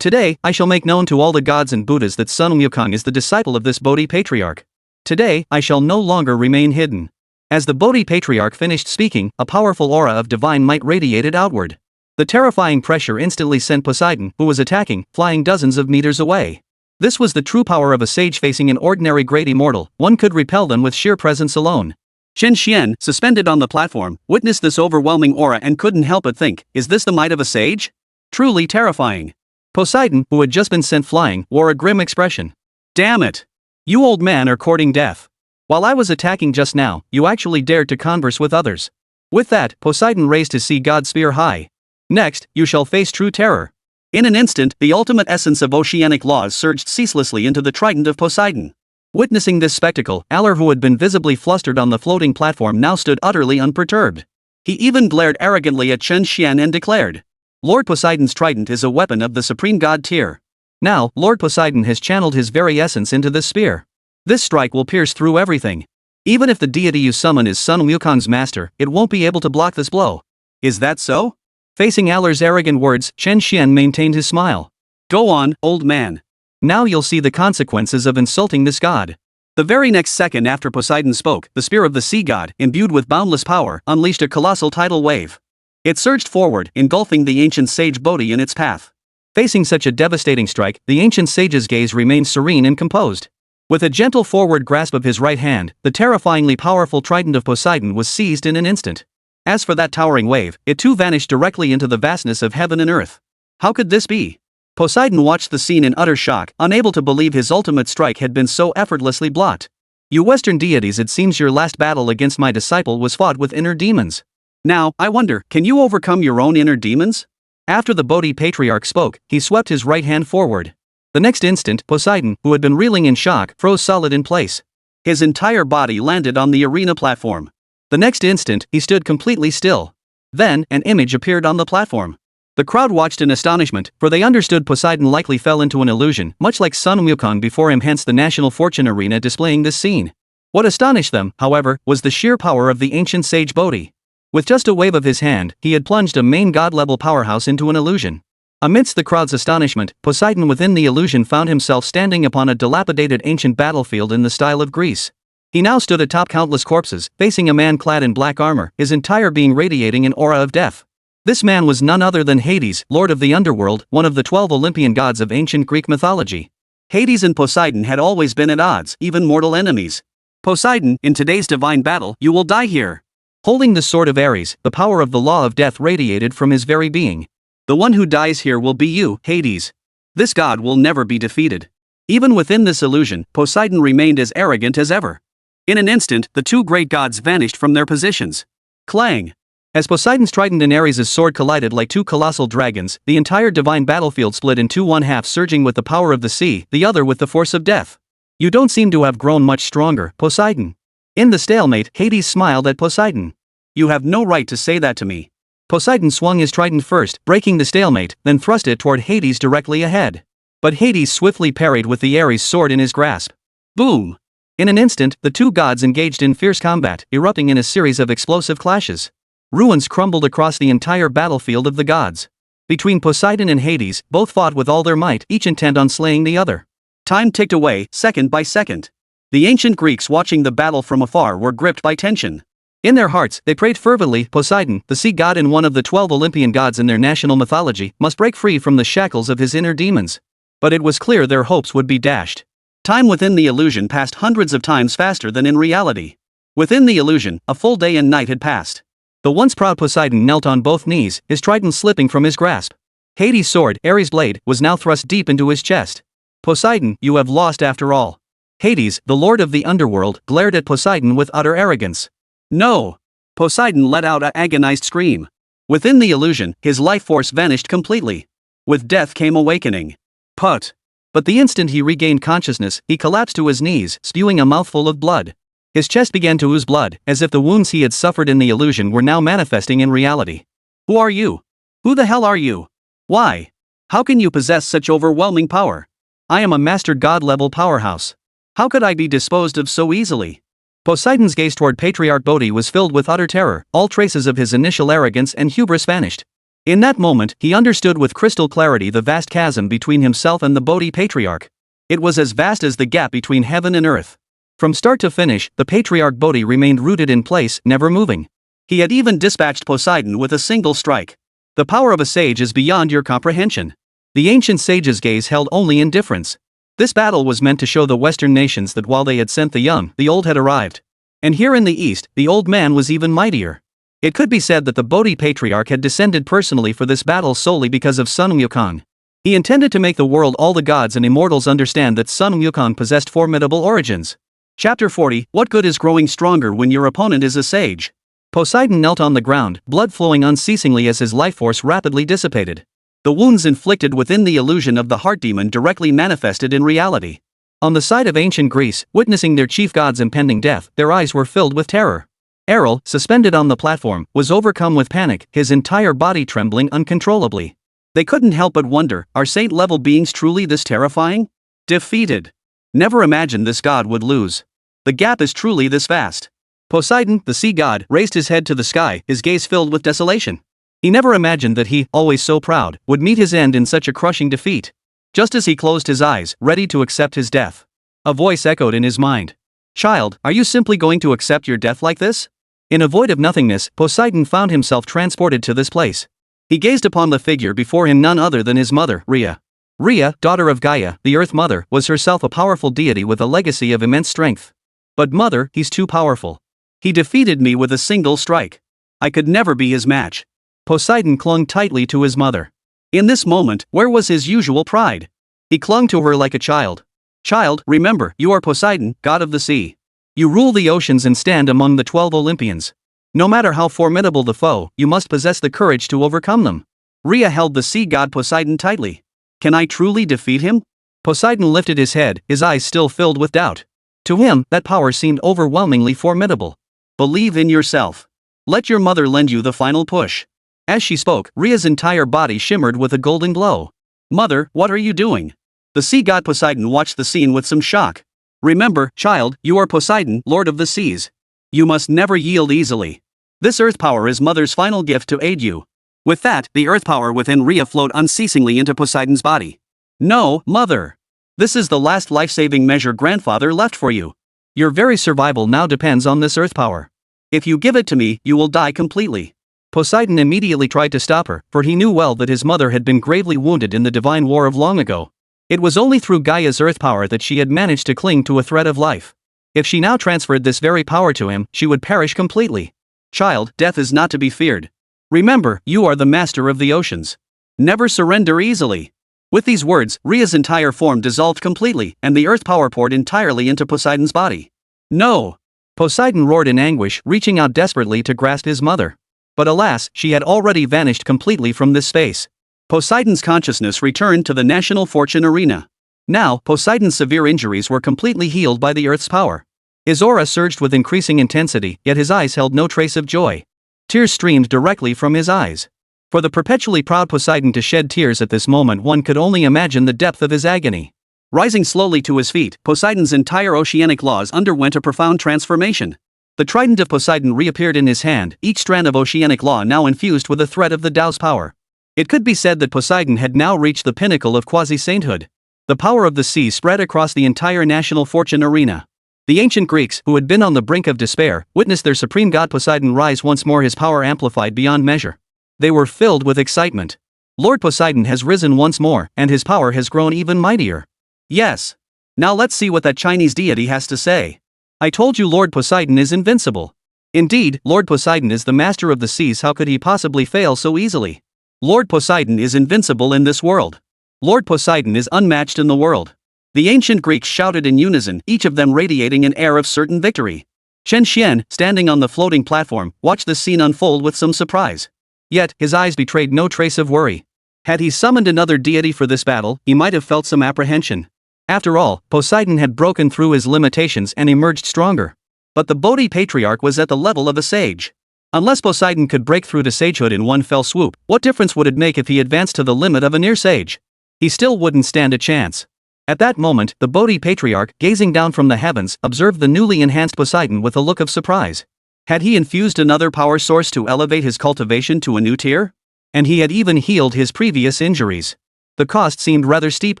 today, I shall make known to all the gods and Buddhas that Sun Wukong is the disciple of this Bodhi patriarch. Today, I shall no longer remain hidden. As the Bodhi patriarch finished speaking, a powerful aura of divine might radiated outward. The terrifying pressure instantly sent Poseidon, who was attacking, flying dozens of meters away. This was the true power of a sage facing an ordinary great immortal. One could repel them with sheer presence alone. Chen Xuan, suspended on the platform, witnessed this overwhelming aura and couldn't help but think, is this the might of a sage? Truly terrifying. Poseidon, who had just been sent flying, wore a grim expression. Damn it! You old man are courting death. While I was attacking just now, you actually dared to converse with others. With that, Poseidon raised his sea god spear high. Next, you shall face true terror. In an instant, the ultimate essence of oceanic laws surged ceaselessly into the trident of Poseidon. Witnessing this spectacle, Aller, who had been visibly flustered on the floating platform, now stood utterly unperturbed. He even glared arrogantly at Chen Xuan and declared, Lord Poseidon's trident is a weapon of the supreme god tier. Now, Lord Poseidon has channeled his very essence into this spear. This strike will pierce through everything. Even if the deity you summon is Sun Wukong's master, it won't be able to block this blow. Is that so? Facing Aller's arrogant words, Chen Xuan maintained his smile. Go on, old man. Now you'll see the consequences of insulting this god. The very next second after Poseidon spoke, the spear of the sea god, imbued with boundless power, unleashed a colossal tidal wave. It surged forward, engulfing the ancient sage Bodhi in its path. Facing such a devastating strike, the ancient sage's gaze remained serene and composed. With a gentle forward grasp of his right hand, the terrifyingly powerful trident of Poseidon was seized in an instant. As for that towering wave, it too vanished directly into the vastness of heaven and earth. How could this be? Poseidon watched the scene in utter shock, unable to believe his ultimate strike had been so effortlessly blocked. You Western deities, it seems your last battle against my disciple was fought with inner demons. Now, I wonder, can you overcome your own inner demons? After the Bodhi patriarch spoke, he swept his right hand forward. The next instant, Poseidon, who had been reeling in shock, froze solid in place. His entire body landed on the arena platform. The next instant, he stood completely still. Then, an image appeared on the platform. The crowd watched in astonishment, for they understood Poseidon likely fell into an illusion, much like Sun Wukong before him, hence the National Fortune Arena displaying this scene. What astonished them, however, was the sheer power of the ancient sage Bodhi. With just a wave of his hand, he had plunged a main god-level powerhouse into an illusion. Amidst the crowd's astonishment, Poseidon within the illusion found himself standing upon a dilapidated ancient battlefield in the style of Greece. He now stood atop countless corpses, facing a man clad in black armor, his entire being radiating an aura of death. This man was none other than Hades, lord of the underworld, one of the 12 Olympian gods of ancient Greek mythology. Hades and Poseidon had always been at odds, even mortal enemies. Poseidon, in today's divine battle, you will die here. Holding the sword of Ares, the power of the law of death radiated from his very being. The one who dies here will be you, Hades. This god will never be defeated. Even within this illusion, Poseidon remained as arrogant as ever. In an instant, the two great gods vanished from their positions. Clang! As Poseidon's trident and Ares' sword collided like two colossal dragons, the entire divine battlefield split in two, one half surging with the power of the sea, the other with the force of death. You don't seem to have grown much stronger, Poseidon. In the stalemate, Hades smiled at Poseidon. You have no right to say that to me. Poseidon swung his trident first, breaking the stalemate, then thrust it toward Hades directly ahead. But Hades swiftly parried with the Ares sword in his grasp. Boom! In an instant, the two gods engaged in fierce combat, erupting in a series of explosive clashes. Ruins crumbled across the entire battlefield of the gods. Between Poseidon and Hades, both fought with all their might, each intent on slaying the other. Time ticked away, second by second. The ancient Greeks watching the battle from afar were gripped by tension. In their hearts, they prayed fervently, Poseidon, the sea god and one of the 12 Olympian gods in their national mythology, must break free from the shackles of his inner demons. But it was clear their hopes would be dashed. Time within the illusion passed hundreds of times faster than in reality. Within the illusion, a full day and night had passed. The once proud Poseidon knelt on both knees, his trident slipping from his grasp. Hades' sword, Ares' blade, was now thrust deep into his chest. Poseidon, you have lost after all. Hades, the lord of the underworld, glared at Poseidon with utter arrogance. No! Poseidon let out an agonized scream. Within the illusion, his life force vanished completely. With death came awakening. Put! But the instant he regained consciousness, he collapsed to his knees, spewing a mouthful of blood. His chest began to ooze blood, as if the wounds he had suffered in the illusion were now manifesting in reality. Who are you? Who the hell are you? Why? How can you possess such overwhelming power? I am a master god-level powerhouse. How could I be disposed of so easily? Poseidon's gaze toward Patriarch Bodhi was filled with utter terror, all traces of his initial arrogance and hubris vanished. In that moment, he understood with crystal clarity the vast chasm between himself and the Bodhi Patriarch. It was as vast as the gap between heaven and earth. From start to finish, the Patriarch Bodhi remained rooted in place, never moving. He had even dispatched Poseidon with a single strike. The power of a sage is beyond your comprehension. The ancient sage's gaze held only indifference. This battle was meant to show the Western nations that while they had sent the young, the old had arrived. And here in the East, the old man was even mightier. It could be said that the Bodhi Patriarch had descended personally for this battle solely because of Sun Wukong. He intended to make the world, all the gods and immortals, understand that Sun Wukong possessed formidable origins. Chapter 40, What good is growing stronger when your opponent is a sage? Poseidon knelt on the ground, blood flowing unceasingly as his life force rapidly dissipated. The wounds inflicted within the illusion of the heart demon directly manifested in reality. On the side of ancient Greece, witnessing their chief god's impending death, their eyes were filled with terror. Errol, suspended on the platform, was overcome with panic, his entire body trembling uncontrollably. They couldn't help but wonder, are saint-level beings truly this terrifying? Defeated. Never imagined this god would lose. The gap is truly this vast. Poseidon, the sea god, raised his head to the sky, his gaze filled with desolation. He never imagined that he, always so proud, would meet his end in such a crushing defeat. Just as he closed his eyes, ready to accept his death, a voice echoed in his mind. Child, are you simply going to accept your death like this? In a void of nothingness, Poseidon found himself transported to this place. He gazed upon the figure before him, none other than his mother, Rhea. Rhea, daughter of Gaia, the Earth Mother, was herself a powerful deity with a legacy of immense strength. But mother, he's too powerful. He defeated me with a single strike. I could never be his match. Poseidon clung tightly to his mother. In this moment, where was his usual pride? He clung to her like a child. Child, remember, you are Poseidon, god of the sea. You rule the oceans and stand among the 12 Olympians. No matter how formidable the foe, you must possess the courage to overcome them. Rhea held the sea god Poseidon tightly. Can I truly defeat him? Poseidon lifted his head, his eyes still filled with doubt. To him, that power seemed overwhelmingly formidable. Believe in yourself. Let your mother lend you the final push. As she spoke, Rhea's entire body shimmered with a golden glow. Mother, what are you doing? The sea god Poseidon watched the scene with some shock. Remember, child, you are Poseidon, lord of the seas. You must never yield easily. This earth power is mother's final gift to aid you. With that, the earth power within Rhea flowed unceasingly into Poseidon's body. No, mother. This is the last life-saving measure grandfather left for you. Your very survival now depends on this earth power. If you give it to me, you will die completely. Poseidon immediately tried to stop her, for he knew well that his mother had been gravely wounded in the divine war of long ago. It was only through Gaia's earth power that she had managed to cling to a thread of life. If she now transferred this very power to him, she would perish completely. Child, death is not to be feared. Remember, you are the master of the oceans. Never surrender easily. With these words, Rhea's entire form dissolved completely, and the earth power poured entirely into Poseidon's body. No! Poseidon roared in anguish, reaching out desperately to grasp his mother. But alas, she had already vanished completely from this space. Poseidon's consciousness returned to the national fortune arena. Now, Poseidon's severe injuries were completely healed by the earth's power. His aura surged with increasing intensity, yet his eyes held no trace of joy. Tears streamed directly from his eyes. For the perpetually proud Poseidon to shed tears at this moment, one could only imagine the depth of his agony. Rising slowly to his feet, Poseidon's entire oceanic laws underwent a profound transformation. The trident of Poseidon reappeared in his hand, each strand of oceanic law now infused with a thread of the Tao's power. It could be said that Poseidon had now reached the pinnacle of quasi-sainthood. The power of the sea spread across the entire national fortune arena. The ancient Greeks, who had been on the brink of despair, witnessed their supreme god Poseidon rise once more, his power amplified beyond measure. They were filled with excitement. Lord Poseidon has risen once more, and his power has grown even mightier. Yes. Now let's see what that Chinese deity has to say. I told you Lord Poseidon is invincible. Indeed, Lord Poseidon is the master of the seas. How could he possibly fail so easily? Lord Poseidon is invincible in this world. Lord Poseidon is unmatched in the world. The ancient Greeks shouted in unison, each of them radiating an air of certain victory. Chen Xuan, standing on the floating platform, watched the scene unfold with some surprise. Yet, his eyes betrayed no trace of worry. Had he summoned another deity for this battle, he might have felt some apprehension. After all, Poseidon had broken through his limitations and emerged stronger. But the Bodhi patriarch was at the level of a sage. Unless Poseidon could break through to sagehood in one fell swoop, what difference would it make if he advanced to the limit of a near sage? He still wouldn't stand a chance. At that moment, the Bodhi patriarch, gazing down from the heavens, observed the newly enhanced Poseidon with a look of surprise. Had he infused another power source to elevate his cultivation to a new tier? And he had even healed his previous injuries. The cost seemed rather steep,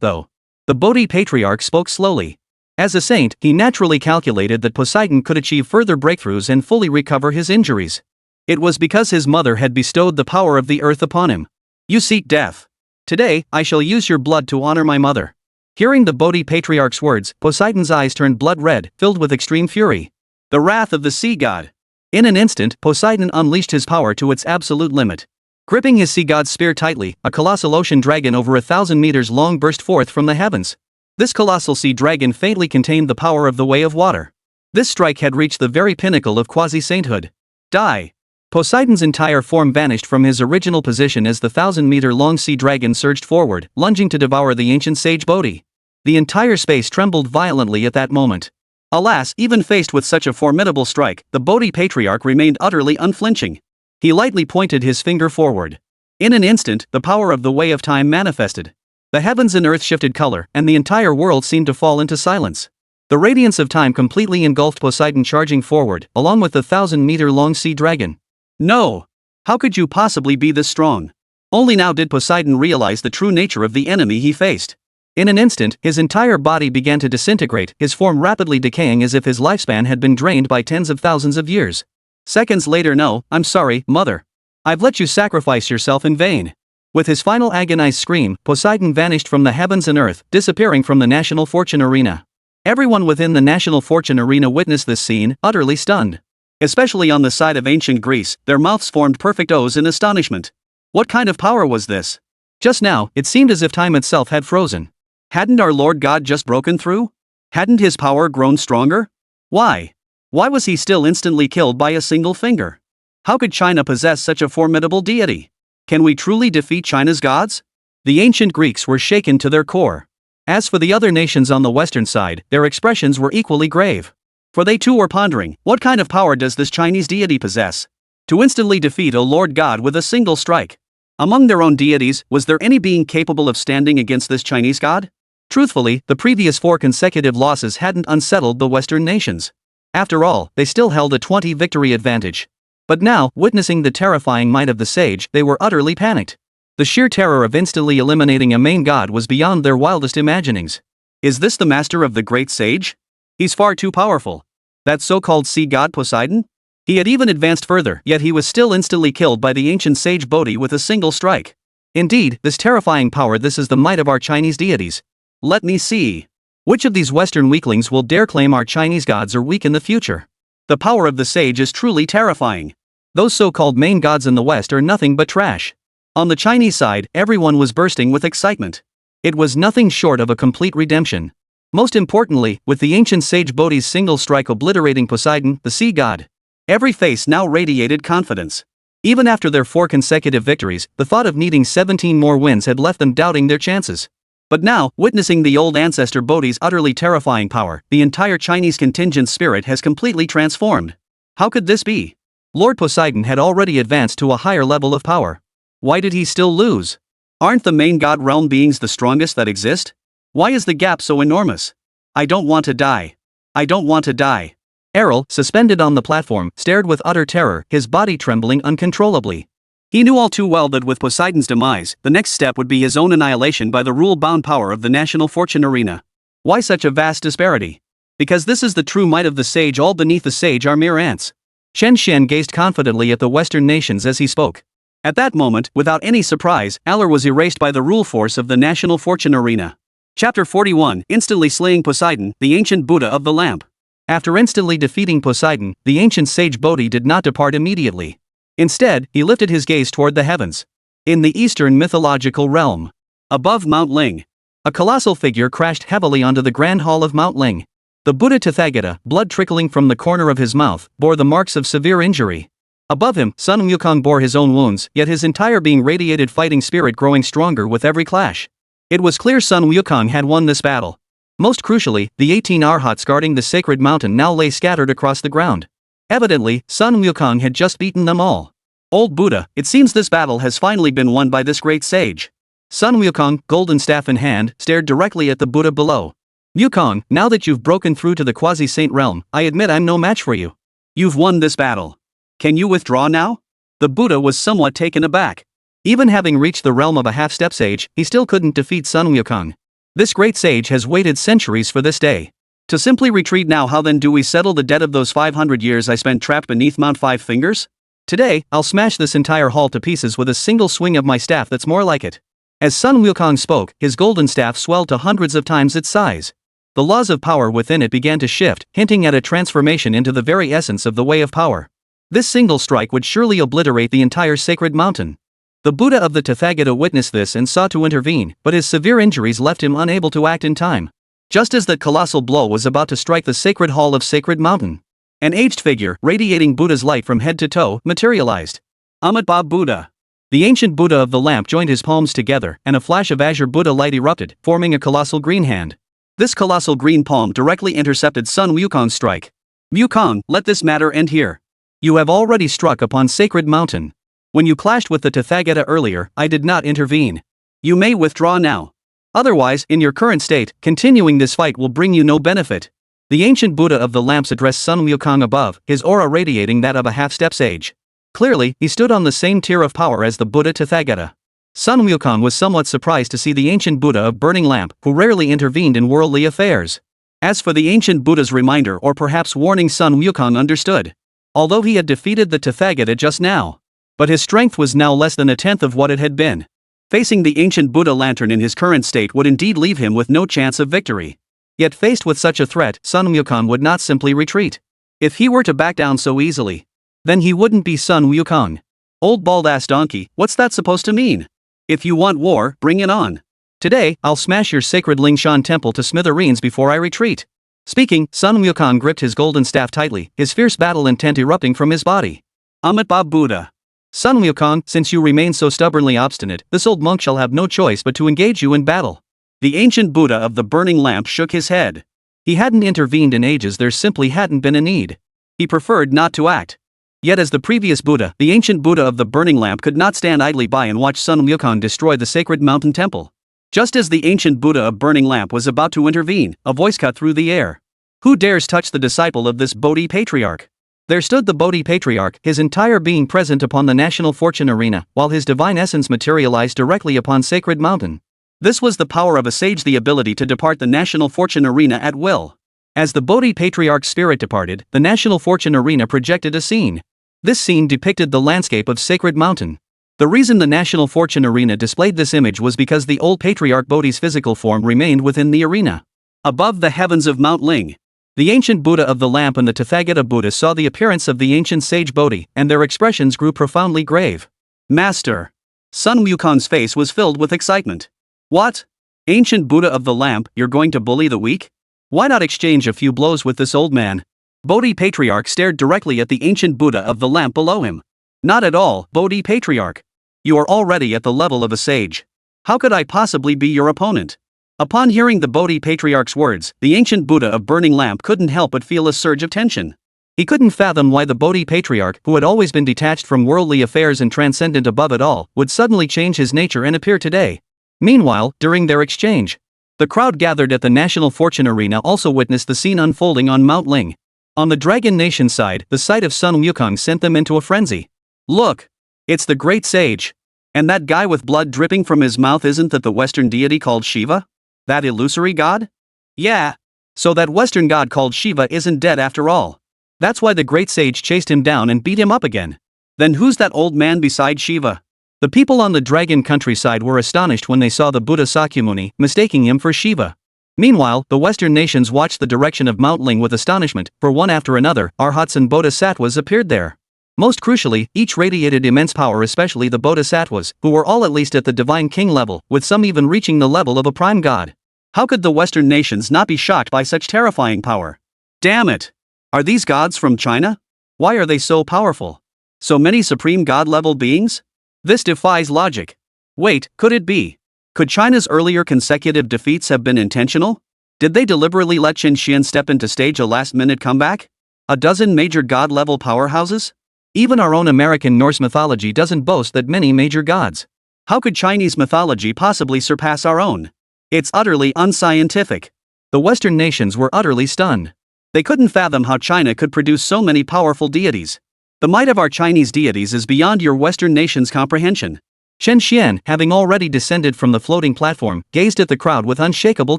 though. The Bodhi patriarch spoke slowly. As a saint, he naturally calculated that Poseidon could achieve further breakthroughs and fully recover his injuries. It was because his mother had bestowed the power of the earth upon him. You seek death. Today, I shall use your blood to honor my mother. Hearing the Bodhi patriarch's words, Poseidon's eyes turned blood red, filled with extreme fury. The wrath of the sea god. In an instant, Poseidon unleashed his power to its absolute limit. Gripping his sea god's spear tightly, a colossal ocean dragon over 1,000 meters long burst forth from the heavens. This colossal sea dragon faintly contained the power of the way of water. This strike had reached the very pinnacle of quasi-sainthood. Die! Poseidon's entire form vanished from his original position as the 1,000-meter-long sea dragon surged forward, lunging to devour the ancient sage Bodhi. The entire space trembled violently at that moment. Alas, even faced with such a formidable strike, the Bodhi patriarch remained utterly unflinching. He lightly pointed his finger forward. In an instant, the power of the way of time manifested. The heavens and earth shifted color, and the entire world seemed to fall into silence. The radiance of time completely engulfed Poseidon, charging forward, along with the 1,000-meter-long sea dragon. No! How could you possibly be this strong? Only now did Poseidon realize the true nature of the enemy he faced. In an instant, his entire body began to disintegrate, his form rapidly decaying as if his lifespan had been drained by tens of thousands of years. Seconds later, no, I'm sorry, mother. I've let you sacrifice yourself in vain. With his final agonized scream, Poseidon vanished from the heavens and earth, disappearing from the national fortune arena. Everyone within the national fortune arena witnessed this scene, utterly stunned. Especially on the side of ancient Greece, their mouths formed perfect O's in astonishment. What kind of power was this? Just now, it seemed as if time itself had frozen. Hadn't our Lord God just broken through? Hadn't his power grown stronger? Why? Why was he still instantly killed by a single finger? How could China possess such a formidable deity? Can we truly defeat China's gods? The ancient Greeks were shaken to their core. As for the other nations on the western side, their expressions were equally grave. For they too were pondering, what kind of power does this Chinese deity possess? To instantly defeat a Lord God with a single strike. Among their own deities, was there any being capable of standing against this Chinese god? Truthfully, the previous 4 consecutive losses hadn't unsettled the Western nations. After all, they still held a 20-victory advantage. But now, witnessing the terrifying might of the sage, they were utterly panicked. The sheer terror of instantly eliminating a main god was beyond their wildest imaginings. Is this the master of the great sage? He's far too powerful. That so-called sea god Poseidon? He had even advanced further, yet he was still instantly killed by the ancient sage Bodhi with a single strike. Indeed, this terrifying power, this is the might of our Chinese deities. Let me see. Which of these Western weaklings will dare claim our Chinese gods are weak in the future? The power of the sage is truly terrifying. Those so-called main gods in the West are nothing but trash. On the Chinese side, everyone was bursting with excitement. It was nothing short of a complete redemption. Most importantly, with the ancient sage Bodhi's single strike obliterating Poseidon, the sea god. Every face now radiated confidence. Even after their 4 consecutive victories, the thought of needing 17 more wins had left them doubting their chances. But now, witnessing the old ancestor Bodhi's utterly terrifying power, the entire Chinese contingent's spirit has completely transformed. How could this be? Lord Poseidon had already advanced to a higher level of power. Why did he still lose? Aren't the main god realm beings the strongest that exist? Why is the gap so enormous? I don't want to die. I don't want to die. Errol, suspended on the platform, stared with utter terror, his body trembling uncontrollably. He knew all too well that with Poseidon's demise, the next step would be his own annihilation by the rule-bound power of the national fortune arena. Why such a vast disparity? Because this is the true might of the sage. All beneath the sage are mere ants. Chen Xuan gazed confidently at the Western nations as he spoke. At that moment, without any surprise, Allur was erased by the rule force of the national fortune arena. Chapter 41, Instantly Slaying Poseidon, the Ancient Buddha of the Lamp. After instantly defeating Poseidon, the ancient sage Bodhi did not depart immediately. Instead, he lifted his gaze toward the heavens. In the eastern mythological realm, above Mount Ling, a colossal figure crashed heavily onto the grand hall of Mount Ling. The Buddha Tathagata, blood trickling from the corner of his mouth, bore the marks of severe injury. Above him, Sun Wukong bore his own wounds, yet his entire being radiated fighting spirit growing stronger with every clash. It was clear Sun Wukong had won this battle. Most crucially, the 18 arhats guarding the sacred mountain now lay scattered across the ground. Evidently, Sun Wukong had just beaten them all. Old Buddha, it seems this battle has finally been won by this great sage. Sun Wukong, golden staff in hand, stared directly at the Buddha below. Wukong, now that you've broken through to the quasi-saint realm, I admit I'm no match for you. You've won this battle. Can you withdraw now? The Buddha was somewhat taken aback. Even having reached the realm of a half-step sage, he still couldn't defeat Sun Wukong. This great sage has waited centuries for this day. To simply retreat now, how then do we settle the debt of those 500 years I spent trapped beneath Mount Five Fingers? Today, I'll smash this entire hall to pieces with a single swing of my staff that's more like it. As Sun Wukong spoke, his golden staff swelled to hundreds of times its size. The laws of power within it began to shift, hinting at a transformation into the very essence of the way of power. This single strike would surely obliterate the entire sacred mountain. The Buddha of the Tathagata witnessed this and sought to intervene, but his severe injuries left him unable to act in time. Just as that colossal blow was about to strike the sacred hall of Sacred Mountain, an aged figure, radiating Buddha's light from head to toe, materialized. Amitabha Buddha. The ancient Buddha of the lamp joined his palms together, and a flash of azure Buddha light erupted, forming a colossal green hand. This colossal green palm directly intercepted Sun Wukong's strike. Wukong, let this matter end here. You have already struck upon Sacred Mountain. When you clashed with the Tathagata earlier, I did not intervene. You may withdraw now. Otherwise, in your current state, continuing this fight will bring you no benefit. The ancient Buddha of the lamps addressed Sun Wukong above, his aura radiating that of a half-step sage. Clearly, he stood on the same tier of power as the Buddha Tathagata. Sun Wukong was somewhat surprised to see the ancient Buddha of burning lamp, who rarely intervened in worldly affairs. As for the ancient Buddha's reminder or perhaps warning, Sun Wukong understood. Although he had defeated the Tathagata just now, but his strength was now less than a tenth of what it had been. Facing the ancient Buddha lantern in his current state would indeed leave him with no chance of victory. Yet faced with such a threat, Sun Wukong would not simply retreat. If he were to back down so easily, then he wouldn't be Sun Wukong. Old bald-ass donkey, what's that supposed to mean? If you want war, bring it on. Today, I'll smash your sacred Lingshan temple to smithereens before I retreat. Speaking, Sun Wukong gripped his golden staff tightly, his fierce battle intent erupting from his body. Amitabha Buddha. Sun Wukong, since you remain so stubbornly obstinate, this old monk shall have no choice but to engage you in battle. The ancient Buddha of the burning lamp shook his head. He hadn't intervened in ages, there simply hadn't been a need. He preferred not to act. Yet as the previous Buddha, the ancient Buddha of the burning lamp could not stand idly by and watch Sun Wukong destroy the sacred mountain temple. Just as the ancient Buddha of burning lamp was about to intervene, a voice cut through the air. Who dares touch the disciple of this Bodhi patriarch? There stood the Bodhi patriarch, his entire being present upon the national fortune arena, while his divine essence materialized directly upon Sacred Mountain. This was the power of a sage, the ability to depart the national fortune arena at will. As the Bodhi Patriarch's spirit departed, the National Fortune Arena projected a scene. This scene depicted the landscape of Sacred Mountain. The reason the National Fortune Arena displayed this image was because the old Patriarch Bodhi's physical form remained within the arena. Above the heavens of Mount Ling, the ancient Buddha of the lamp and the Tathagata Buddha saw the appearance of the ancient sage Bodhi, and their expressions grew profoundly grave. Master. Sun Wukong's face was filled with excitement. What? Ancient Buddha of the lamp, you're going to bully the weak? Why not exchange a few blows with this old man? Bodhi Patriarch stared directly at the ancient Buddha of the lamp below him. Not at all, Bodhi Patriarch. You are already at the level of a sage. How could I possibly be your opponent? Upon hearing the Bodhi Patriarch's words, the ancient Buddha of burning lamp couldn't help but feel a surge of tension. He couldn't fathom why the Bodhi Patriarch, who had always been detached from worldly affairs and transcendent above it all, would suddenly change his nature and appear today. Meanwhile, during their exchange, the crowd gathered at the National Fortune Arena also witnessed the scene unfolding on Mount Ling. On the Dragon Nation side, the sight of Sun Wukong sent them into a frenzy. Look! It's the great sage. And that guy with blood dripping from his mouth, isn't that the Western deity called Shiva? That illusory god? Yeah. So that Western god called Shiva isn't dead after all. That's why the great sage chased him down and beat him up again. Then who's that old man beside Shiva? The people on the dragon countryside were astonished when they saw the Buddha Sakyamuni, mistaking him for Shiva. Meanwhile, the Western nations watched the direction of Mount Ling with astonishment, for one after another, arhats and bodhisattvas appeared there. Most crucially, each radiated immense power, especially the bodhisattvas, who were all at least at the divine king level, with some even reaching the level of a prime god. How could the Western nations not be shocked by such terrifying power? Damn it! Are these gods from China? Why are they so powerful? So many supreme god-level beings? This defies logic. Wait, could it be? Could China's earlier consecutive defeats have been intentional? Did they deliberately let Chen Xuan step in to stage a last-minute comeback? A dozen major god-level powerhouses? Even our own American Norse mythology doesn't boast that many major gods. How could Chinese mythology possibly surpass our own? It's utterly unscientific. The Western nations were utterly stunned. They couldn't fathom how China could produce so many powerful deities. The might of our Chinese deities is beyond your Western nation's comprehension. Chen Xuan, having already descended from the floating platform, gazed at the crowd with unshakable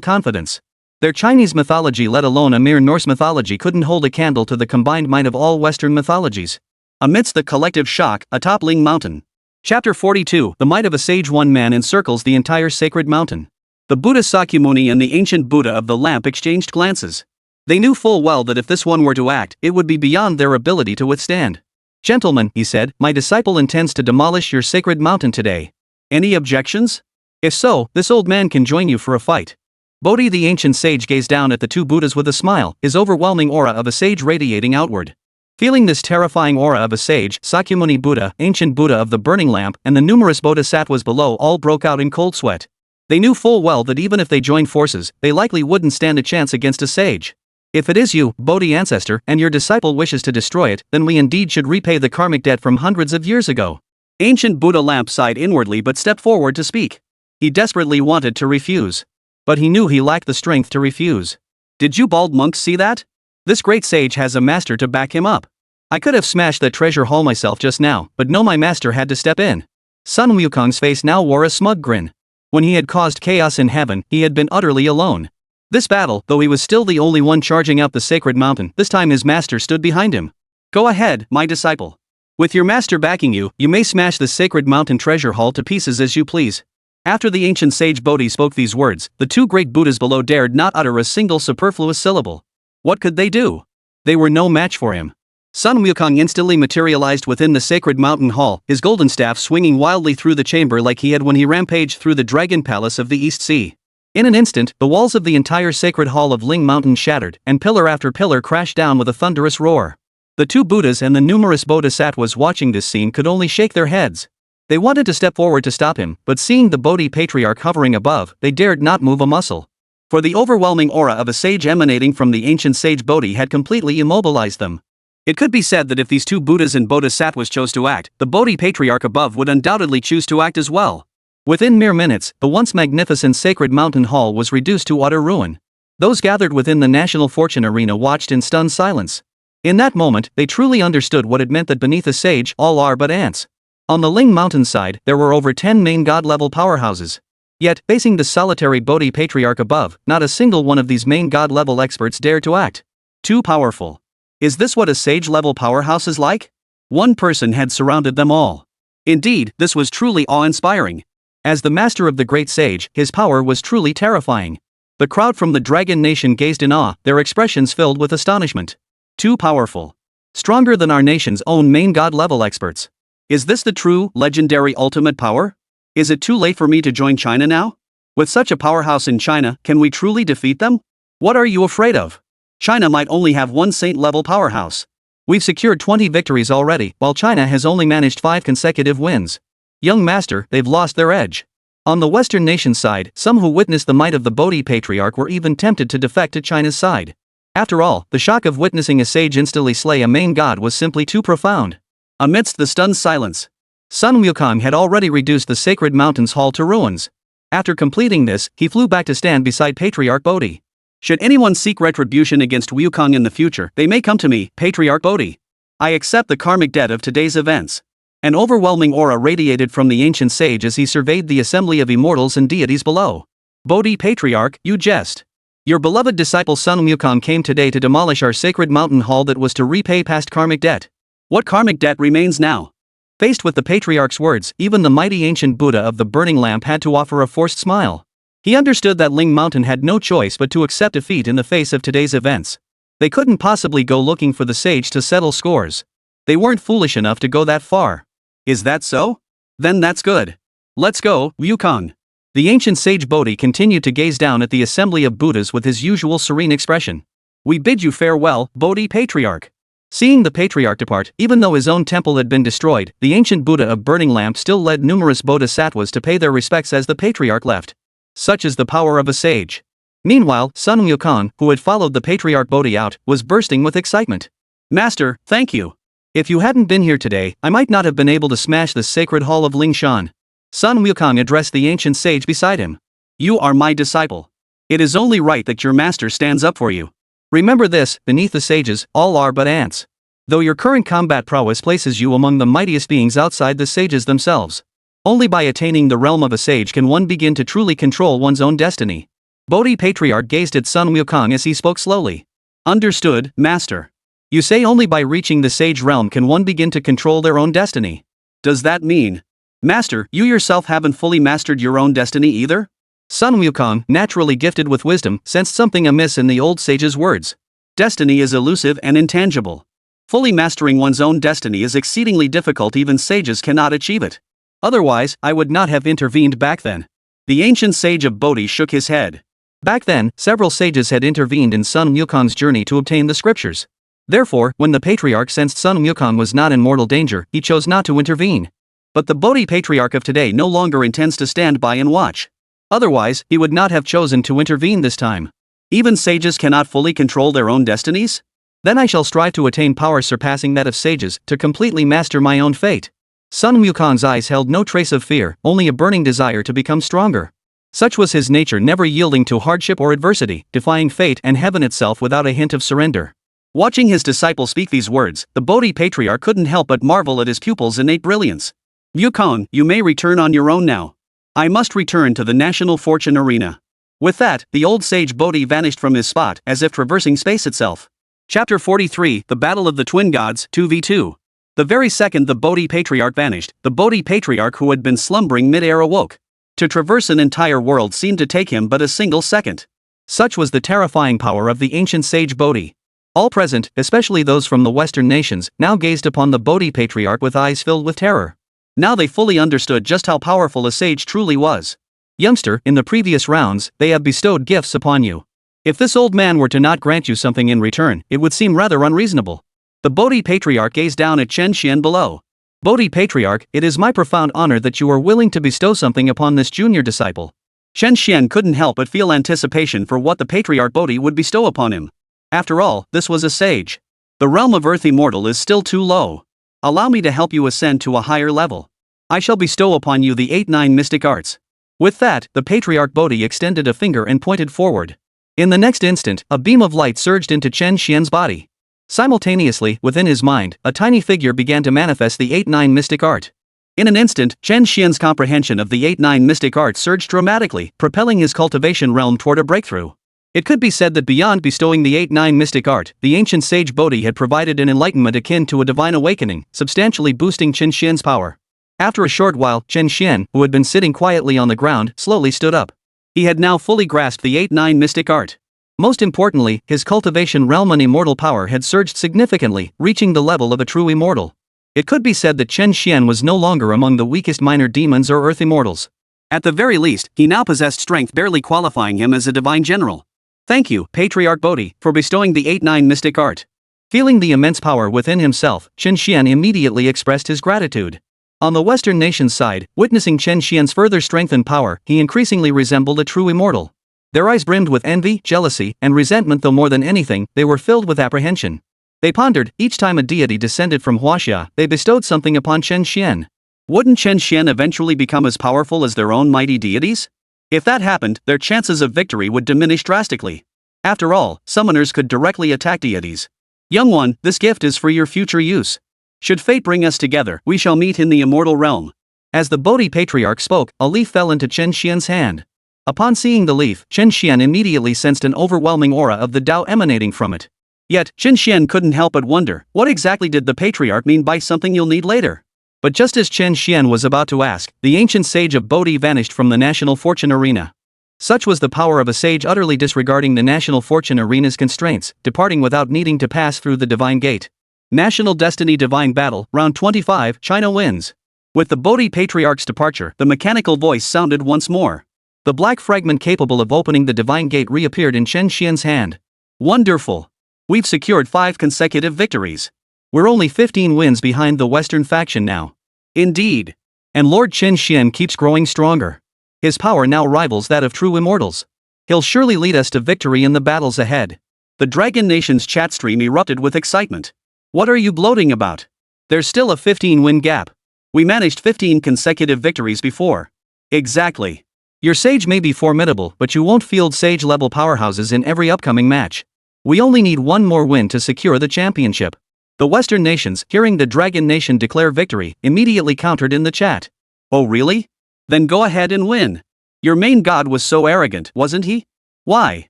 confidence. Their Chinese mythology, let alone a mere Norse mythology, couldn't hold a candle to the combined might of all Western mythologies. Amidst the collective shock, atop Ling Mountain. Chapter 42, The Might of a Sage. One man encircles the entire sacred mountain. The Buddha Sakyamuni and the ancient Buddha of the lamp exchanged glances. They knew full well that if this one were to act, it would be beyond their ability to withstand. Gentlemen, he said, my disciple intends to demolish your sacred mountain today. Any objections? If so, this old man can join you for a fight. Bodhi the ancient sage gazed down at the two Buddhas with a smile, his overwhelming aura of a sage radiating outward. Feeling this terrifying aura of a sage, Sakyamuni Buddha, ancient Buddha of the burning lamp, and the numerous bodhisattvas below all broke out in cold sweat. They knew full well that even if they joined forces, they likely wouldn't stand a chance against a sage. If it is you, Bodhi ancestor, and your disciple wishes to destroy it, then we indeed should repay the karmic debt from hundreds of years ago. Ancient Buddha lamp sighed inwardly but stepped forward to speak. He desperately wanted to refuse. But he knew he lacked the strength to refuse. Did you bald monks see that? This great sage has a master to back him up. I could have smashed that treasure haul myself just now, but no, my master had to step in. Sun Wukong's face now wore a smug grin. When he had caused chaos in heaven, he had been utterly alone. This battle, though he was still the only one charging up the sacred mountain, this time his master stood behind him. Go ahead, my disciple. With your master backing you, you may smash the sacred mountain treasure haul to pieces as you please. After the ancient sage Bodhi spoke these words, the two great Buddhas below dared not utter a single superfluous syllable. What could they do? They were no match for him. Sun Wukong instantly materialized within the sacred mountain hall, his golden staff swinging wildly through the chamber like he had when he rampaged through the dragon palace of the East Sea. In an instant, the walls of the entire sacred hall of Ling Mountain shattered, and pillar after pillar crashed down with a thunderous roar. The two Buddhas and the numerous bodhisattvas watching this scene could only shake their heads. They wanted to step forward to stop him, but seeing the Bodhi Patriarch hovering above, they dared not move a muscle. For the overwhelming aura of a sage emanating from the ancient sage Bodhi had completely immobilized them. It could be said that if these two Buddhas and bodhisattvas chose to act, the Bodhi Patriarch above would undoubtedly choose to act as well. Within mere minutes, the once magnificent sacred mountain hall was reduced to utter ruin. Those gathered within the National Fortune Arena watched in stunned silence. In that moment, they truly understood what it meant that beneath a sage, all are but ants. On the Ling Mountain side, there were over 10 main god-level powerhouses. Yet, facing the solitary Bodhi patriarch above, not a single one of these main god-level experts dared to act. Too powerful. Is this what a sage-level powerhouse is like? One person had surrounded them all. Indeed, this was truly awe-inspiring. As the master of the great sage, his power was truly terrifying. The crowd from the Dragon Nation gazed in awe, their expressions filled with astonishment. Too powerful. Stronger than our nation's own main god-level experts. Is this the true, legendary ultimate power? Is it too late for me to join China now? With such a powerhouse in China, can we truly defeat them? What are you afraid of? China might only have one saint-level powerhouse. We've secured 20 victories already, while China has only managed 5 consecutive wins. Young master, they've lost their edge. On the Western nation's side, some who witnessed the might of the Bodhi patriarch were even tempted to defect to China's side. After all, the shock of witnessing a sage instantly slay a main god was simply too profound. Amidst the stunned silence, Sun Wukong had already reduced the sacred mountain's hall to ruins. After completing this, he flew back to stand beside Patriarch Bodhi. Should anyone seek retribution against Wukong in the future, they may come to me, Patriarch Bodhi. I accept the karmic debt of today's events. An overwhelming aura radiated from the ancient sage as he surveyed the assembly of immortals and deities below. Bodhi Patriarch, you jest. Your beloved disciple Sun Wukong came today to demolish our sacred mountain hall that was to repay past karmic debt. What karmic debt remains now? Faced with the patriarch's words, even the mighty ancient Buddha of the burning lamp had to offer a forced smile. He understood that Ling Mountain had no choice but to accept defeat in the face of today's events. They couldn't possibly go looking for the sage to settle scores. They weren't foolish enough to go that far. Is that so? Then that's good. Let's go, Wukong. The ancient sage Bodhi continued to gaze down at the assembly of Buddhas with his usual serene expression. We bid you farewell, Bodhi Patriarch. Seeing the patriarch depart, even though his own temple had been destroyed, the ancient Buddha of burning lamp still led numerous bodhisattvas to pay their respects as the patriarch left. Such is the power of a sage. Meanwhile, Sun Wukong, who had followed the patriarch Bodhi out, was bursting with excitement. Master, thank you. If you hadn't been here today, I might not have been able to smash the sacred hall of Ling Shan. Sun Wukong addressed the ancient sage beside him. You are my disciple. It is only right that your master stands up for you. Remember this, beneath the sages, all are but ants. Though your current combat prowess places you among the mightiest beings outside the sages themselves. Only by attaining the realm of a sage can one begin to truly control one's own destiny. Bodhi Patriarch gazed at Sun Wukong as he spoke slowly. Understood, Master. You say only by reaching the sage realm can one begin to control their own destiny. Does that mean, Master, you yourself haven't fully mastered your own destiny either? Sun Wukong, naturally gifted with wisdom, sensed something amiss in the old sage's words. Destiny is elusive and intangible. Fully mastering one's own destiny is exceedingly difficult, even sages cannot achieve it. Otherwise, I would not have intervened back then. The ancient sage of Bodhi shook his head. Back then, several sages had intervened in Sun Wukong's journey to obtain the scriptures. Therefore, when the patriarch sensed Sun Wukong was not in mortal danger, he chose not to intervene. But the Bodhi patriarch of today no longer intends to stand by and watch. Otherwise, he would not have chosen to intervene this time. Even sages cannot fully control their own destinies? Then I shall strive to attain power surpassing that of sages, to completely master my own fate. Sun Wukong's eyes held no trace of fear, only a burning desire to become stronger. Such was his nature, never yielding to hardship or adversity, defying fate and heaven itself without a hint of surrender. Watching his disciple speak these words, the Bodhi patriarch couldn't help but marvel at his pupil's innate brilliance. Wukong, you may return on your own now. I must return to the national fortune arena. With that, the old sage Bodhi vanished from his spot, as if traversing space itself. Chapter 43, The Battle of the Twin Gods, 2v2. The very second the Bodhi patriarch vanished, the Bodhi patriarch who had been slumbering mid-air awoke. To traverse an entire world seemed to take him but a single second. Such was the terrifying power of the ancient sage Bodhi. All present, especially those from the Western nations, now gazed upon the Bodhi patriarch with eyes filled with terror. Now they fully understood just how powerful a sage truly was. Youngster, in the previous rounds, they have bestowed gifts upon you. If this old man were to not grant you something in return, it would seem rather unreasonable. The Bodhi patriarch gazed down at Chen Xuan below. Bodhi patriarch, it is my profound honor that you are willing to bestow something upon this junior disciple. Chen Xuan couldn't help but feel anticipation for what the patriarch Bodhi would bestow upon him. After all, this was a sage. The realm of earth immortal is still too low. Allow me to help you ascend to a higher level. I shall bestow upon you the 8-9 mystic arts. With that, the patriarch Bodhi extended a finger and pointed forward. In the next instant, a beam of light surged into Chen Xuan's body. Simultaneously, within his mind, a tiny figure began to manifest the 8-9 mystic art. In an instant, Chen Xuan's comprehension of the 8-9 mystic art surged dramatically, propelling his cultivation realm toward a breakthrough. It could be said that beyond bestowing the 8-9 mystic art, the ancient sage Bodhi had provided an enlightenment akin to a divine awakening, substantially boosting Chen Xuan's power. After a short while, Chen Xuan, who had been sitting quietly on the ground, slowly stood up. He had now fully grasped the 8-9 mystic art. Most importantly, his cultivation realm and immortal power had surged significantly, reaching the level of a true immortal. It could be said that Chen Xuan was no longer among the weakest minor demons or earth immortals. At the very least, he now possessed strength barely qualifying him as a divine general. Thank you, Patriarch Bodhi, for bestowing the 8-9 mystic art. Feeling the immense power within himself, Chen Xuan immediately expressed his gratitude. On the Western nation's side, witnessing Chen Xuan's further strength and power, he increasingly resembled a true immortal. Their eyes brimmed with envy, jealousy, and resentment, though more than anything, they were filled with apprehension. They pondered, each time a deity descended from Huaxia, they bestowed something upon Chen Xuan. Wouldn't Chen Xuan eventually become as powerful as their own mighty deities? If that happened, their chances of victory would diminish drastically. After all, summoners could directly attack deities. Young one, this gift is for your future use. Should fate bring us together, we shall meet in the immortal realm. As the Bodhi Patriarch spoke, a leaf fell into Chen Xuan's hand. Upon seeing the leaf, Chen Xuan immediately sensed an overwhelming aura of the Tao emanating from it. Yet, Chen Xuan couldn't help but wonder, what exactly did the Patriarch mean by something you'll need later? But just as Chen Xuan was about to ask, the ancient sage of Bodhi vanished from the national fortune arena. Such was the power of a sage utterly disregarding the national fortune arena's constraints, departing without needing to pass through the divine gate. National Destiny Divine Battle, Round 25, China wins. With the Bodhi Patriarch's departure, the mechanical voice sounded once more. The black fragment capable of opening the divine gate reappeared in Chen Xuan's hand. Wonderful! We've secured 5 consecutive victories. We're only 15 wins behind the Western faction now. Indeed. And Lord Chen Xuan keeps growing stronger. His power now rivals that of true immortals. He'll surely lead us to victory in the battles ahead. The Dragon Nation's chat stream erupted with excitement. What are you gloating about? There's still a 15-win gap. We managed 15 consecutive victories before. Exactly. Your sage may be formidable, but you won't field sage-level powerhouses in every upcoming match. We only need one more win to secure the championship. The Western nations, hearing the Dragon Nation declare victory, immediately countered in the chat. Oh really? Then go ahead and win. Your main god was so arrogant, wasn't he? Why?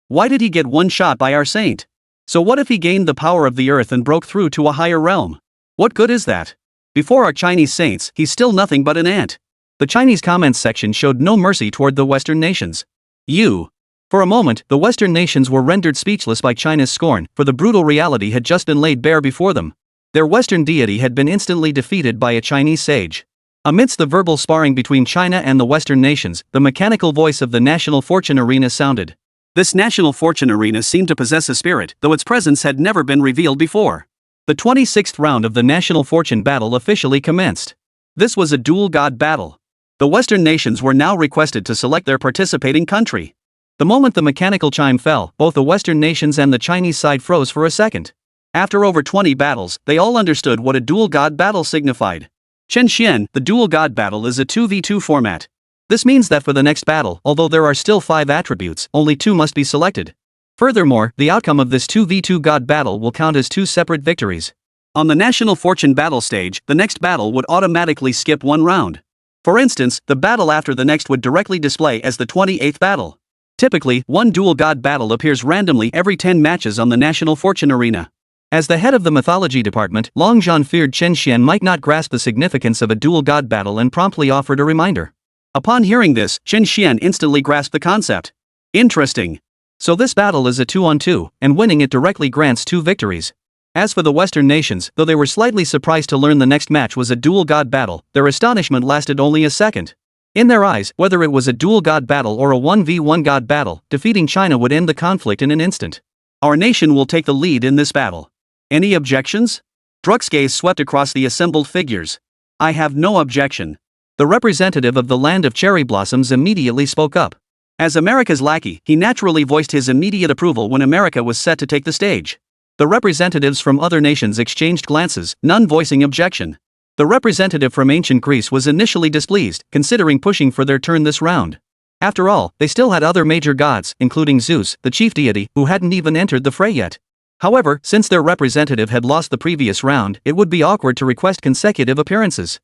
Why did he get one shot by our saint? So what if he gained the power of the earth and broke through to a higher realm? What good is that? Before our Chinese saints, he's still nothing but an ant. The Chinese comments section showed no mercy toward the Western nations. For a moment, the Western nations were rendered speechless by China's scorn, for the brutal reality had just been laid bare before them. Their Western deity had been instantly defeated by a Chinese sage. Amidst the verbal sparring between China and the Western nations, the mechanical voice of the National Fortune Arena sounded. This National Fortune Arena seemed to possess a spirit, though its presence had never been revealed before. The 26th round of the National Fortune battle officially commenced. This was a dual god battle. The Western nations were now requested to select their participating country. The moment the mechanical chime fell, both the Western nations and the Chinese side froze for a second. After over 20 battles, they all understood what a dual god battle signified. Chen Xuan, the dual god battle is a 2v2 format. This means that for the next battle, although there are still 5 attributes, only 2 must be selected. Furthermore, the outcome of this 2v2 god battle will count as 2 separate victories. On the National Fortune battle stage, the next battle would automatically skip 1 round. For instance, the battle after the next would directly display as the 28th battle. Typically, one dual god battle appears randomly every 10 matches on the National Fortune Arena. As the head of the mythology department, Long Zhan feared Chen Xuan might not grasp the significance of a dual god battle and promptly offered a reminder. Upon hearing this, Chen Xuan instantly grasped the concept. Interesting. So this battle is a 2-on-2, and winning it directly grants 2 victories. As for the Western nations, though they were slightly surprised to learn the next match was a dual god battle, their astonishment lasted only a second. In their eyes, whether it was a dual god battle or a 1v1 god battle, defeating China would end the conflict in an instant. Our nation will take the lead in this battle. Any objections? Druck's gaze swept across the assembled figures. I have no objection. The representative of the land of cherry blossoms immediately spoke up. As America's lackey, he naturally voiced his immediate approval when America was set to take the stage. The representatives from other nations exchanged glances, none voicing objection. The representative from ancient Greece was initially displeased, considering pushing for their turn this round. After all, they still had other major gods, including Zeus, the chief deity, who hadn't even entered the fray yet. However, since their representative had lost the previous round, it would be awkward to request consecutive appearances.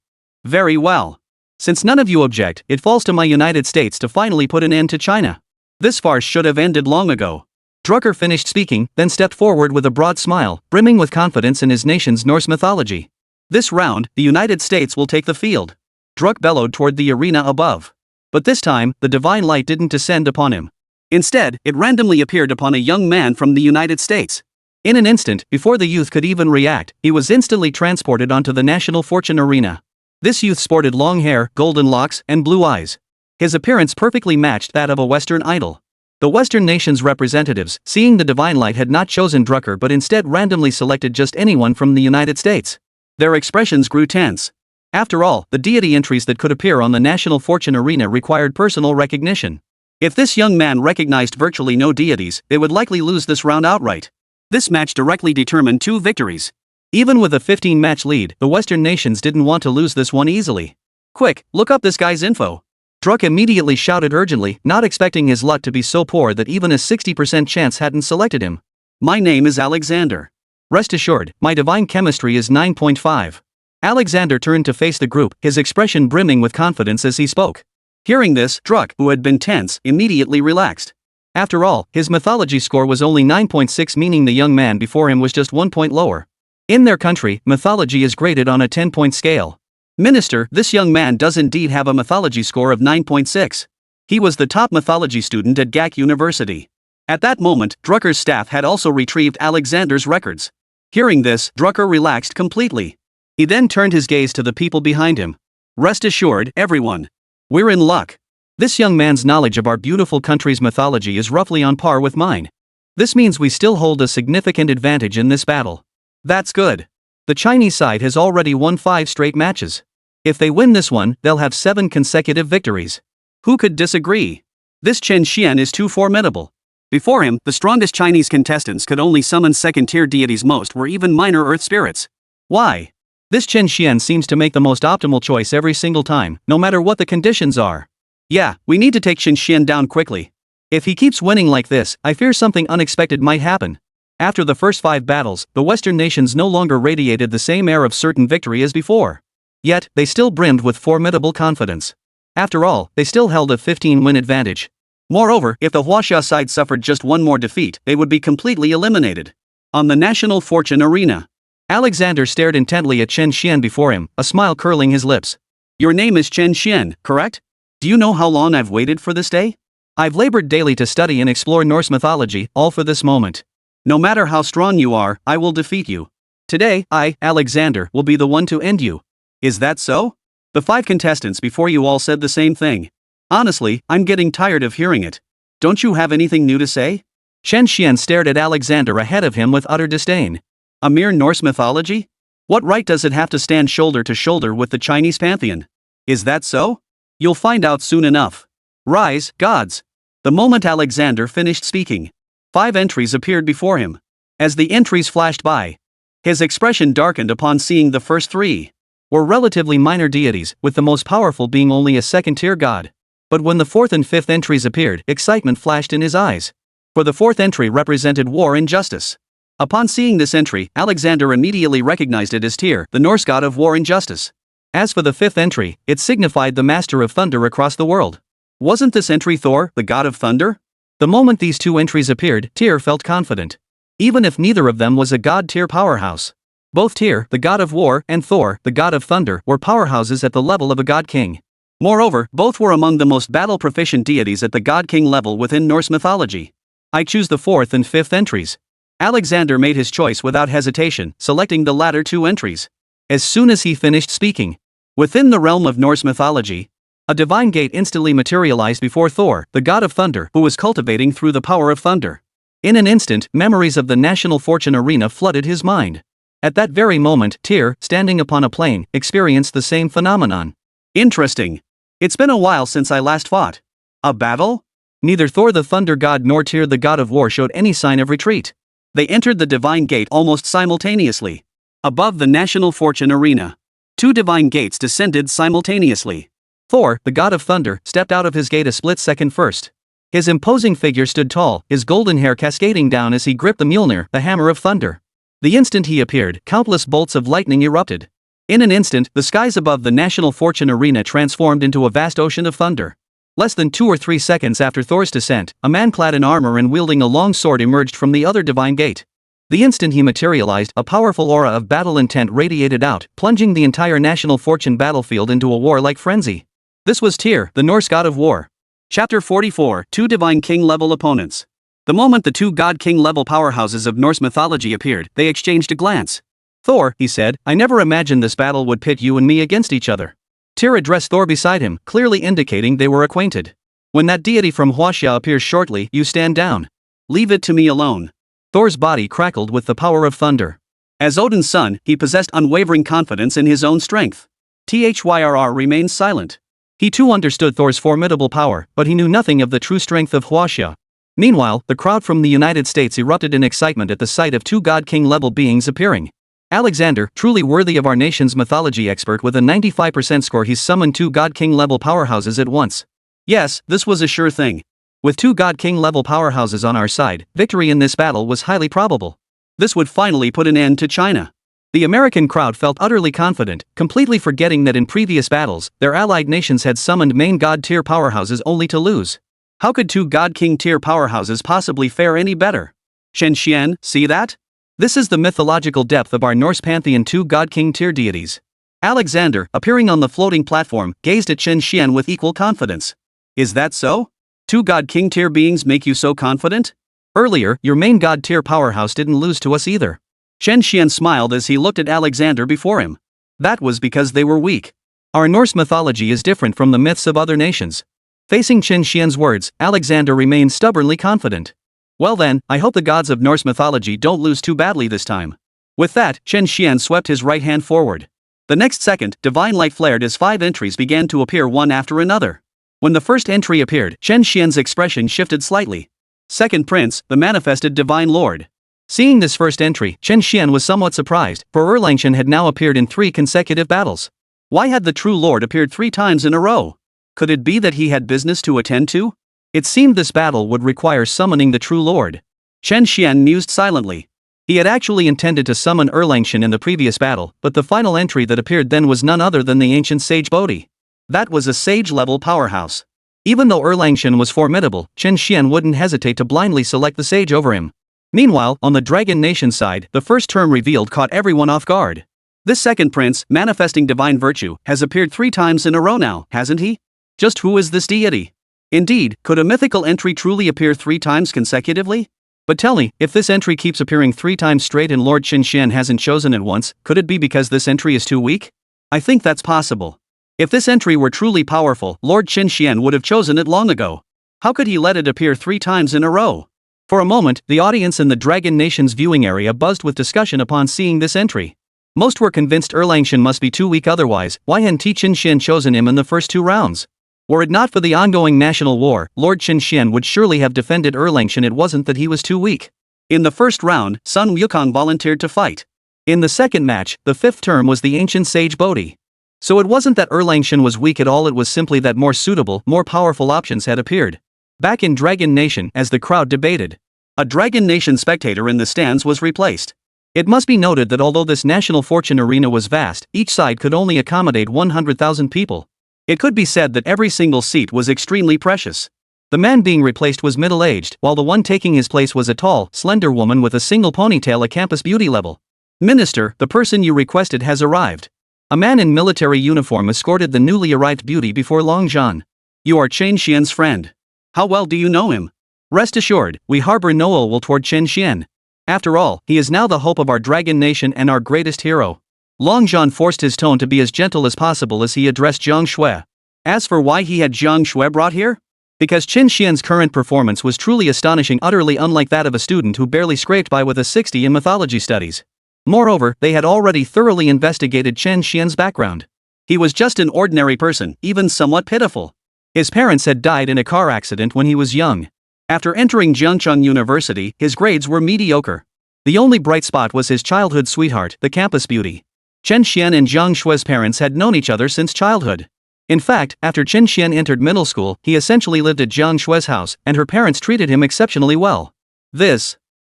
Very well. Since none of you object, it falls to my United States to finally put an end to China. This farce should have ended long ago. Drucker finished speaking, then stepped forward with a broad smile, brimming with confidence in his nation's Norse mythology. This round, the United States will take the field. Druck bellowed toward the arena above. But this time, the divine light didn't descend upon him. Instead, it randomly appeared upon a young man from the United States. In an instant, before the youth could even react, he was instantly transported onto the National Fortune arena. This youth sported long hair, golden locks, and blue eyes. His appearance perfectly matched that of a Western idol. The Western nation's representatives, seeing the divine light, had not chosen Drucker but instead randomly selected just anyone from the United States. Their expressions grew tense. After all, the deity entries that could appear on the National Fortune arena required personal recognition. If this young man recognized virtually no deities, they would likely lose this round outright. This match directly determined 2 victories. Even with a 15-match lead, the Western nations didn't want to lose this one easily. Quick, look up this guy's info. Druck immediately shouted urgently, not expecting his luck to be so poor that even a 60% chance hadn't selected him. My name is Alexander. Rest assured, my divine chemistry is 9.5. Alexander turned to face the group, his expression brimming with confidence as he spoke. Hearing this, Druck, who had been tense, immediately relaxed. After all, his mythology score was only 9.6, meaning the young man before him was just 1 point lower. In their country, mythology is graded on a 10-point scale. Minister, this young man does indeed have a mythology score of 9.6. He was the top mythology student at GAC University. At that moment, Drucker's staff had also retrieved Alexander's records. Hearing this, Drucker relaxed completely. He then turned his gaze to the people behind him. Rest assured, everyone. We're in luck. This young man's knowledge of our beautiful country's mythology is roughly on par with mine. This means we still hold a significant advantage in this battle. That's good. The Chinese side has already won 5 straight matches. If they win this one, they'll have 7 consecutive victories. Who could disagree? This Chen Xuan is too formidable. Before him, the strongest Chinese contestants could only summon second-tier deities, most were even minor earth spirits. Why? This Chen Xuan seems to make the most optimal choice every single time, no matter what the conditions are. Yeah, we need to take Chen Xuan down quickly. If he keeps winning like this, I fear something unexpected might happen. After the first 5 battles, the Western nations no longer radiated the same air of certain victory as before. Yet, they still brimmed with formidable confidence. After all, they still held a 15-win advantage. Moreover, if the Huaxia side suffered just one more defeat, they would be completely eliminated. On the National Fortune arena, Alexander stared intently at Chen Xuan before him, a smile curling his lips. Your name is Chen Xuan, correct? Do you know how long I've waited for this day? I've labored daily to study and explore Norse mythology, all for this moment. No matter how strong you are, I will defeat you. Today, I, Alexander, will be the one to end you. Is that so? The 5 contestants before you all said the same thing. Honestly, I'm getting tired of hearing it. Don't you have anything new to say? Chen Xuan stared at Alexander ahead of him with utter disdain. A mere Norse mythology? What right does it have to stand shoulder to shoulder with the Chinese pantheon? Is that so? You'll find out soon enough. Rise, gods! The moment Alexander finished speaking, 5 entries appeared before him. As the entries flashed by, his expression darkened upon seeing the first 3 were relatively minor deities, with the most powerful being only a second-tier god. But when the 4th and 5th entries appeared, excitement flashed in his eyes. For the 4th entry represented war and justice. Upon seeing this entry, Alexander immediately recognized it as Tyr, the Norse god of war and justice. As for the 5th entry, it signified the master of thunder across the world. Wasn't this entry Thor, the god of thunder? The moment these 2 entries appeared, Tyr felt confident. Even if neither of them was a god-tier powerhouse. Both Tyr, the god of war, and Thor, the god of thunder, were powerhouses at the level of a god-king. Moreover, both were among the most battle-proficient deities at the god-king level within Norse mythology. I choose the 4th and 5th entries. Alexander made his choice without hesitation, selecting the latter 2 entries. As soon as he finished speaking, within the realm of Norse mythology, a divine gate instantly materialized before Thor, the god of thunder, who was cultivating through the power of thunder. In an instant, memories of the National Fortune arena flooded his mind. At that very moment, Tyr, standing upon a plain, experienced the same phenomenon. Interesting. It's been a while since I last fought. A battle? Neither Thor the thunder god nor Tyr the god of war showed any sign of retreat. They entered the divine gate almost simultaneously. Above the National Fortune arena, 2 divine gates descended simultaneously. Thor, the god of thunder, stepped out of his gate a split second first. His imposing figure stood tall, his golden hair cascading down as he gripped the Mjolnir, the hammer of thunder. The instant he appeared, countless bolts of lightning erupted. In an instant, the skies above the National Fortune Arena transformed into a vast ocean of thunder. Less than 2 or 3 seconds after Thor's descent, a man clad in armor and wielding a long sword emerged from the other divine gate. The instant he materialized, a powerful aura of battle intent radiated out, plunging the entire National Fortune battlefield into a warlike frenzy. This was Tyr, the Norse god of war. Chapter 44, 2 Divine King-level opponents. The moment the 2 god-king-level powerhouses of Norse mythology appeared, they exchanged a glance. Thor, he said, I never imagined this battle would pit you and me against each other. Tyr addressed Thor beside him, clearly indicating they were acquainted. When that deity from Hwaxia appears shortly, you stand down. Leave it to me alone. Thor's body crackled with the power of thunder. As Odin's son, he possessed unwavering confidence in his own strength. Thrrr remained silent. He too understood Thor's formidable power, but he knew nothing of the true strength of Hwaxia. Meanwhile, the crowd from the United States erupted in excitement at the sight of 2 god-king-level beings appearing. Alexander, truly worthy of our nation's mythology expert with a 95% score, he summoned 2 god-king-level powerhouses at once. Yes, this was a sure thing. With 2 god-king-level powerhouses on our side, victory in this battle was highly probable. This would finally put an end to China. The American crowd felt utterly confident, completely forgetting that in previous battles, their allied nations had summoned main god-tier powerhouses only to lose. How could 2 god-king-tier powerhouses possibly fare any better? Chen Xuan, see that? This is the mythological depth of our Norse pantheon, 2 god-king-tier deities. Alexander, appearing on the floating platform, gazed at Chen Xuan with equal confidence. Is that so? 2 god-king-tier beings make you so confident? Earlier, your main god-tier powerhouse didn't lose to us either. Chen Xuan smiled as he looked at Alexander before him. That was because they were weak. Our Norse mythology is different from the myths of other nations. Facing Chen Xuan's words, Alexander remained stubbornly confident. Well then, I hope the gods of Norse mythology don't lose too badly this time. With that, Chen Xuan swept his right hand forward. The next second, divine light flared as 5 entries began to appear one after another. When the first entry appeared, Chen Xuan's expression shifted slightly. Second Prince, the manifested divine lord. Seeing this first entry, Chen Xuan was somewhat surprised, for Erlang Shen had now appeared in 3 consecutive battles. Why had the true lord appeared 3 times in a row? Could it be that he had business to attend to? It seemed this battle would require summoning the true lord. Chen Xuan mused silently. He had actually intended to summon Erlang Shen in the previous battle, but the final entry that appeared then was none other than the ancient sage Bodhi. That was a sage-level powerhouse. Even though Erlang Shen was formidable, Chen Xuan wouldn't hesitate to blindly select the sage over him. Meanwhile, on the Dragon Nation side, the first term revealed caught everyone off guard. This second prince, manifesting divine virtue, has appeared 3 times in a row now, hasn't he? Just who is this deity? Indeed, could a mythical entry truly appear 3 times consecutively? But tell me, if this entry keeps appearing 3 times straight and Lord Chen Xuan hasn't chosen it once, could it be because this entry is too weak? I think that's possible. If this entry were truly powerful, Lord Chen Xuan would have chosen it long ago. How could he let it appear 3 times in a row? For a moment, the audience in the Dragon Nation's viewing area buzzed with discussion upon seeing this entry. Most were convinced Erlang Shen must be too weak, otherwise, why hadn't Chen Xuan chosen him in the first 2 rounds? Were it not for the ongoing national war, Lord Chen Xuan would surely have defended Erlang Shen. It wasn't that he was too weak. In the first round, Sun Wukong volunteered to fight. In the second match, the 5th term was the ancient sage Bodhi. So it wasn't that Erlang Shen was weak at all, it was simply that more suitable, more powerful options had appeared. Back in Dragon Nation, as the crowd debated, a Dragon Nation spectator in the stands was replaced. It must be noted that although this National Fortune arena was vast, each side could only accommodate 100,000 people. It could be said that every single seat was extremely precious. The man being replaced was middle-aged, while the one taking his place was a tall, slender woman with a single ponytail, a campus beauty level. Minister, the person you requested has arrived. A man in military uniform escorted the newly arrived beauty before Long Zhan. You are Chen Xuan's friend. How well do you know him? Rest assured, we harbor no ill will toward Chen Xuan. After all, he is now the hope of our Dragon Nation and our greatest hero. Long Zhan forced his tone to be as gentle as possible as he addressed Jiang Shui. As for why he had Jiang Shui brought here? Because Chen Xuan's current performance was truly astonishing, utterly unlike that of a student who barely scraped by with a 60 in mythology studies. Moreover, they had already thoroughly investigated Chen Xuan's background. He was just an ordinary person, even somewhat pitiful. His parents had died in a car accident when he was young. After entering Jiangcheng University, his grades were mediocre. The only bright spot was his childhood sweetheart, the campus beauty. Chen Xuan and Jiang Shui's parents had known each other since childhood. In fact, after Chen Xuan entered middle school, he essentially lived at Jiang Shui's house, and her parents treated him exceptionally well.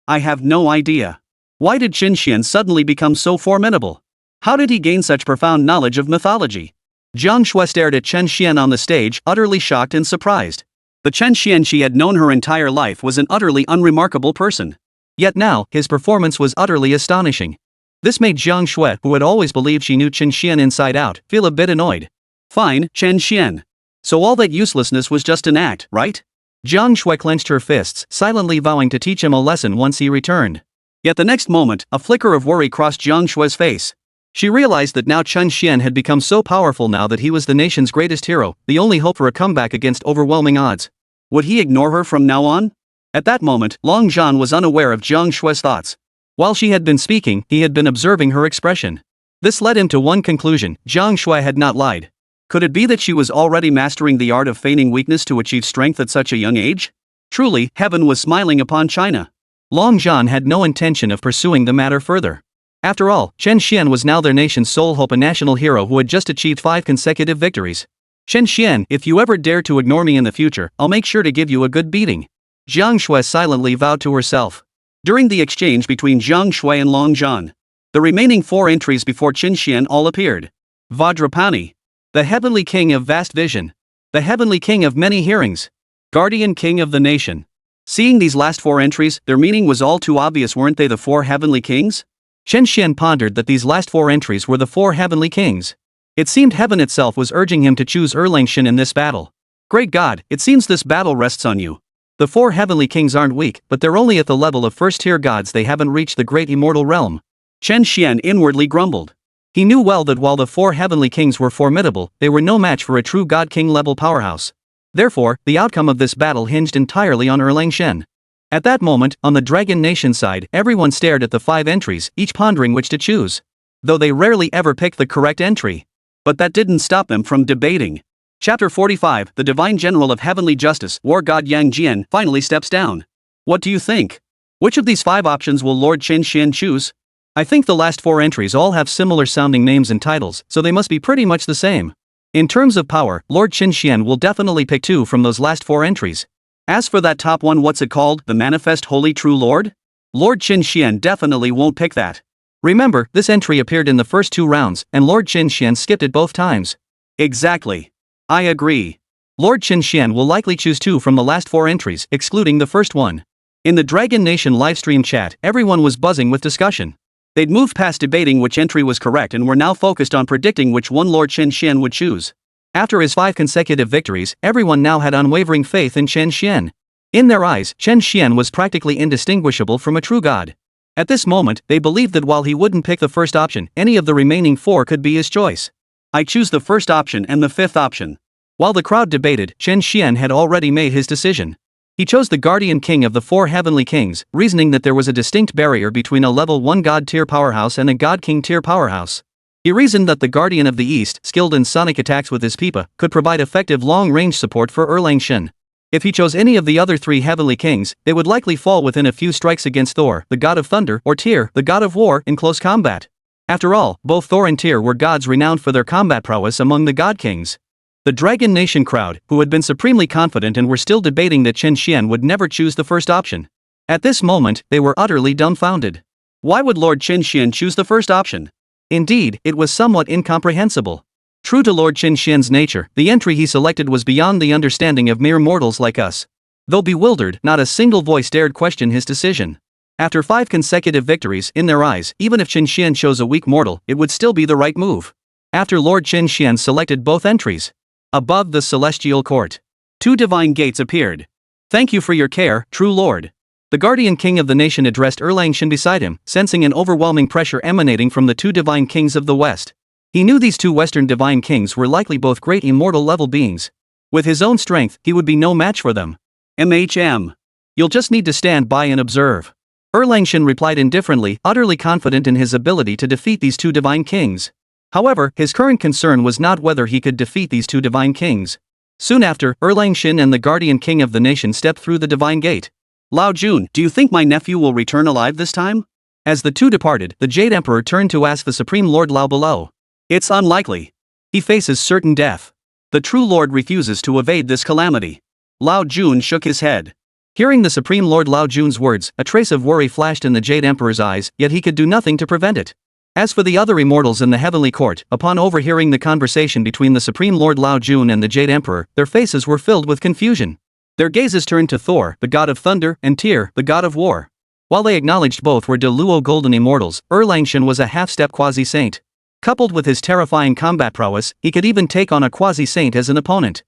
I have no idea. Why did Chen Xuan suddenly become so formidable? How did he gain such profound knowledge of mythology? Jiang Shui stared at Chen Xuan on the stage, utterly shocked and surprised. The Chen Xuan she had known her entire life was an utterly unremarkable person. Yet now, his performance was utterly astonishing. This made Jiang Shui, who had always believed she knew Chen Xuan inside out, feel a bit annoyed. Fine, Chen Xuan. So all that uselessness was just an act, right? Jiang Shui clenched her fists, silently vowing to teach him a lesson once he returned. Yet the next moment, a flicker of worry crossed Jiang Shui's face. She realized that now Chen Xuan had become so powerful now that he was the nation's greatest hero, the only hope for a comeback against overwhelming odds. Would he ignore her from now on? At that moment, Long Zhan was unaware of Jiang Shui's thoughts. While she had been speaking, he had been observing her expression. This led him to one conclusion: Jiang Shui had not lied. Could it be that she was already mastering the art of feigning weakness to achieve strength at such a young age? Truly, heaven was smiling upon China. Long Zhan had no intention of pursuing the matter further. After all, Chen Xuan was now their nation's sole hope, a national hero who had just achieved 5 consecutive victories. Chen Xuan, if you ever dare to ignore me in the future, I'll make sure to give you a good beating. Jiang Shui silently vowed to herself. During the exchange between Jiang Shui and Long Zhan, the remaining 4 entries before Chen Xuan all appeared. Vajrapani, the heavenly king of vast vision, the heavenly king of many hearings, guardian king of the nation. Seeing these last 4 entries, their meaning was all too obvious. Weren't they the 4 heavenly kings? Chen Xuan pondered that these last 4 entries were the 4 heavenly kings. It seemed heaven itself was urging him to choose Erlang Shen in this battle. Great God, it seems this battle rests on you. The 4 heavenly kings aren't weak, but they're only at the level of first-tier gods. They haven't reached the great immortal realm. Chen Xuan inwardly grumbled. He knew well that while the 4 heavenly kings were formidable, they were no match for a true god-king level powerhouse. Therefore, the outcome of this battle hinged entirely on Erlang Shen. At that moment, on the Dragon Nation side, everyone stared at the 5 entries, each pondering which to choose. Though they rarely ever picked the correct entry. But that didn't stop them from debating. Chapter 45, the Divine General of Heavenly Justice, War God Yang Jian, finally steps down. What do you think? Which of these 5 options will Lord Chen Xuan choose? I think the last 4 entries all have similar sounding names and titles, so they must be pretty much the same. In terms of power, Lord Chen Xuan will definitely pick 2 from those last 4 entries. As for that top one, what's it called, the Manifest Holy True Lord? Lord Chen Xuan definitely won't pick that. Remember, this entry appeared in the first 2 rounds, and Lord Chen Xuan skipped it both times. Exactly. I agree. Lord Chen Xuan will likely choose 2 from the last 4 entries, excluding the first one. In the Dragon Nation livestream chat, everyone was buzzing with discussion. They'd moved past debating which entry was correct and were now focused on predicting which one Lord Chen Xuan would choose. After his 5 consecutive victories, everyone now had unwavering faith in Chen Xuan. In their eyes, Chen Xuan was practically indistinguishable from a true god. At this moment, they believed that while he wouldn't pick the first option, any of the remaining 4 could be his choice. I choose the first option and the 5th option. While the crowd debated, Chen Xuan had already made his decision. He chose the Guardian King of the 4 Heavenly Kings, reasoning that there was a distinct barrier between a level 1 God tier powerhouse and a God King tier powerhouse. He reasoned that the Guardian of the East, skilled in sonic attacks with his pipa, could provide effective long-range support for Erlang Shen. If he chose any of the other 3 Heavenly Kings, they would likely fall within a few strikes against Thor, the God of Thunder, or Tyr, the God of War, in close combat. After all, both Thor and Tyr were gods renowned for their combat prowess among the God Kings. The Dragon Nation crowd, who had been supremely confident and were still debating that Chen Xuan would never choose the first option. At this moment, they were utterly dumbfounded. Why would Lord Chen Xuan choose the first option? Indeed, it was somewhat incomprehensible. True to Lord Chen Xuan's nature, the entry he selected was beyond the understanding of mere mortals like us. Though bewildered, not a single voice dared question his decision. After 5 consecutive victories, in their eyes, even if Chen Xuan chose a weak mortal, it would still be the right move. After Lord Chen Xuan selected both entries. Above the celestial court, 2 divine gates appeared. Thank you for your care, true lord. The Guardian King of the Nation addressed Erlang Shen beside him, sensing an overwhelming pressure emanating from the 2 divine kings of the West. He knew these 2 Western divine kings were likely both great immortal level beings. With his own strength, he would be no match for them. You'll just need to stand by and observe. Erlang Shen replied indifferently, utterly confident in his ability to defeat these 2 divine kings. However, his current concern was not whether he could defeat these 2 divine kings. Soon after, Erlang Shen and the Guardian King of the Nation stepped through the divine gate. Lao Jun, do you think my nephew will return alive this time? As the 2 departed, the Jade Emperor turned to ask the Supreme Lord Lao below. It's unlikely. He faces certain death. The true Lord refuses to evade this calamity. Lao Jun shook his head. Hearing the Supreme Lord Lao Jun's words, a trace of worry flashed in the Jade Emperor's eyes, yet he could do nothing to prevent it. As for the other immortals in the heavenly court, upon overhearing the conversation between the Supreme Lord Lao Jun and the Jade Emperor, their faces were filled with confusion. Their gazes turned to Thor, the god of thunder, and Tyr, the god of war. While they acknowledged both were Deluo golden immortals, Erlang Shen was a half-step quasi-saint. Coupled with his terrifying combat prowess, he could even take on a quasi-saint as an opponent.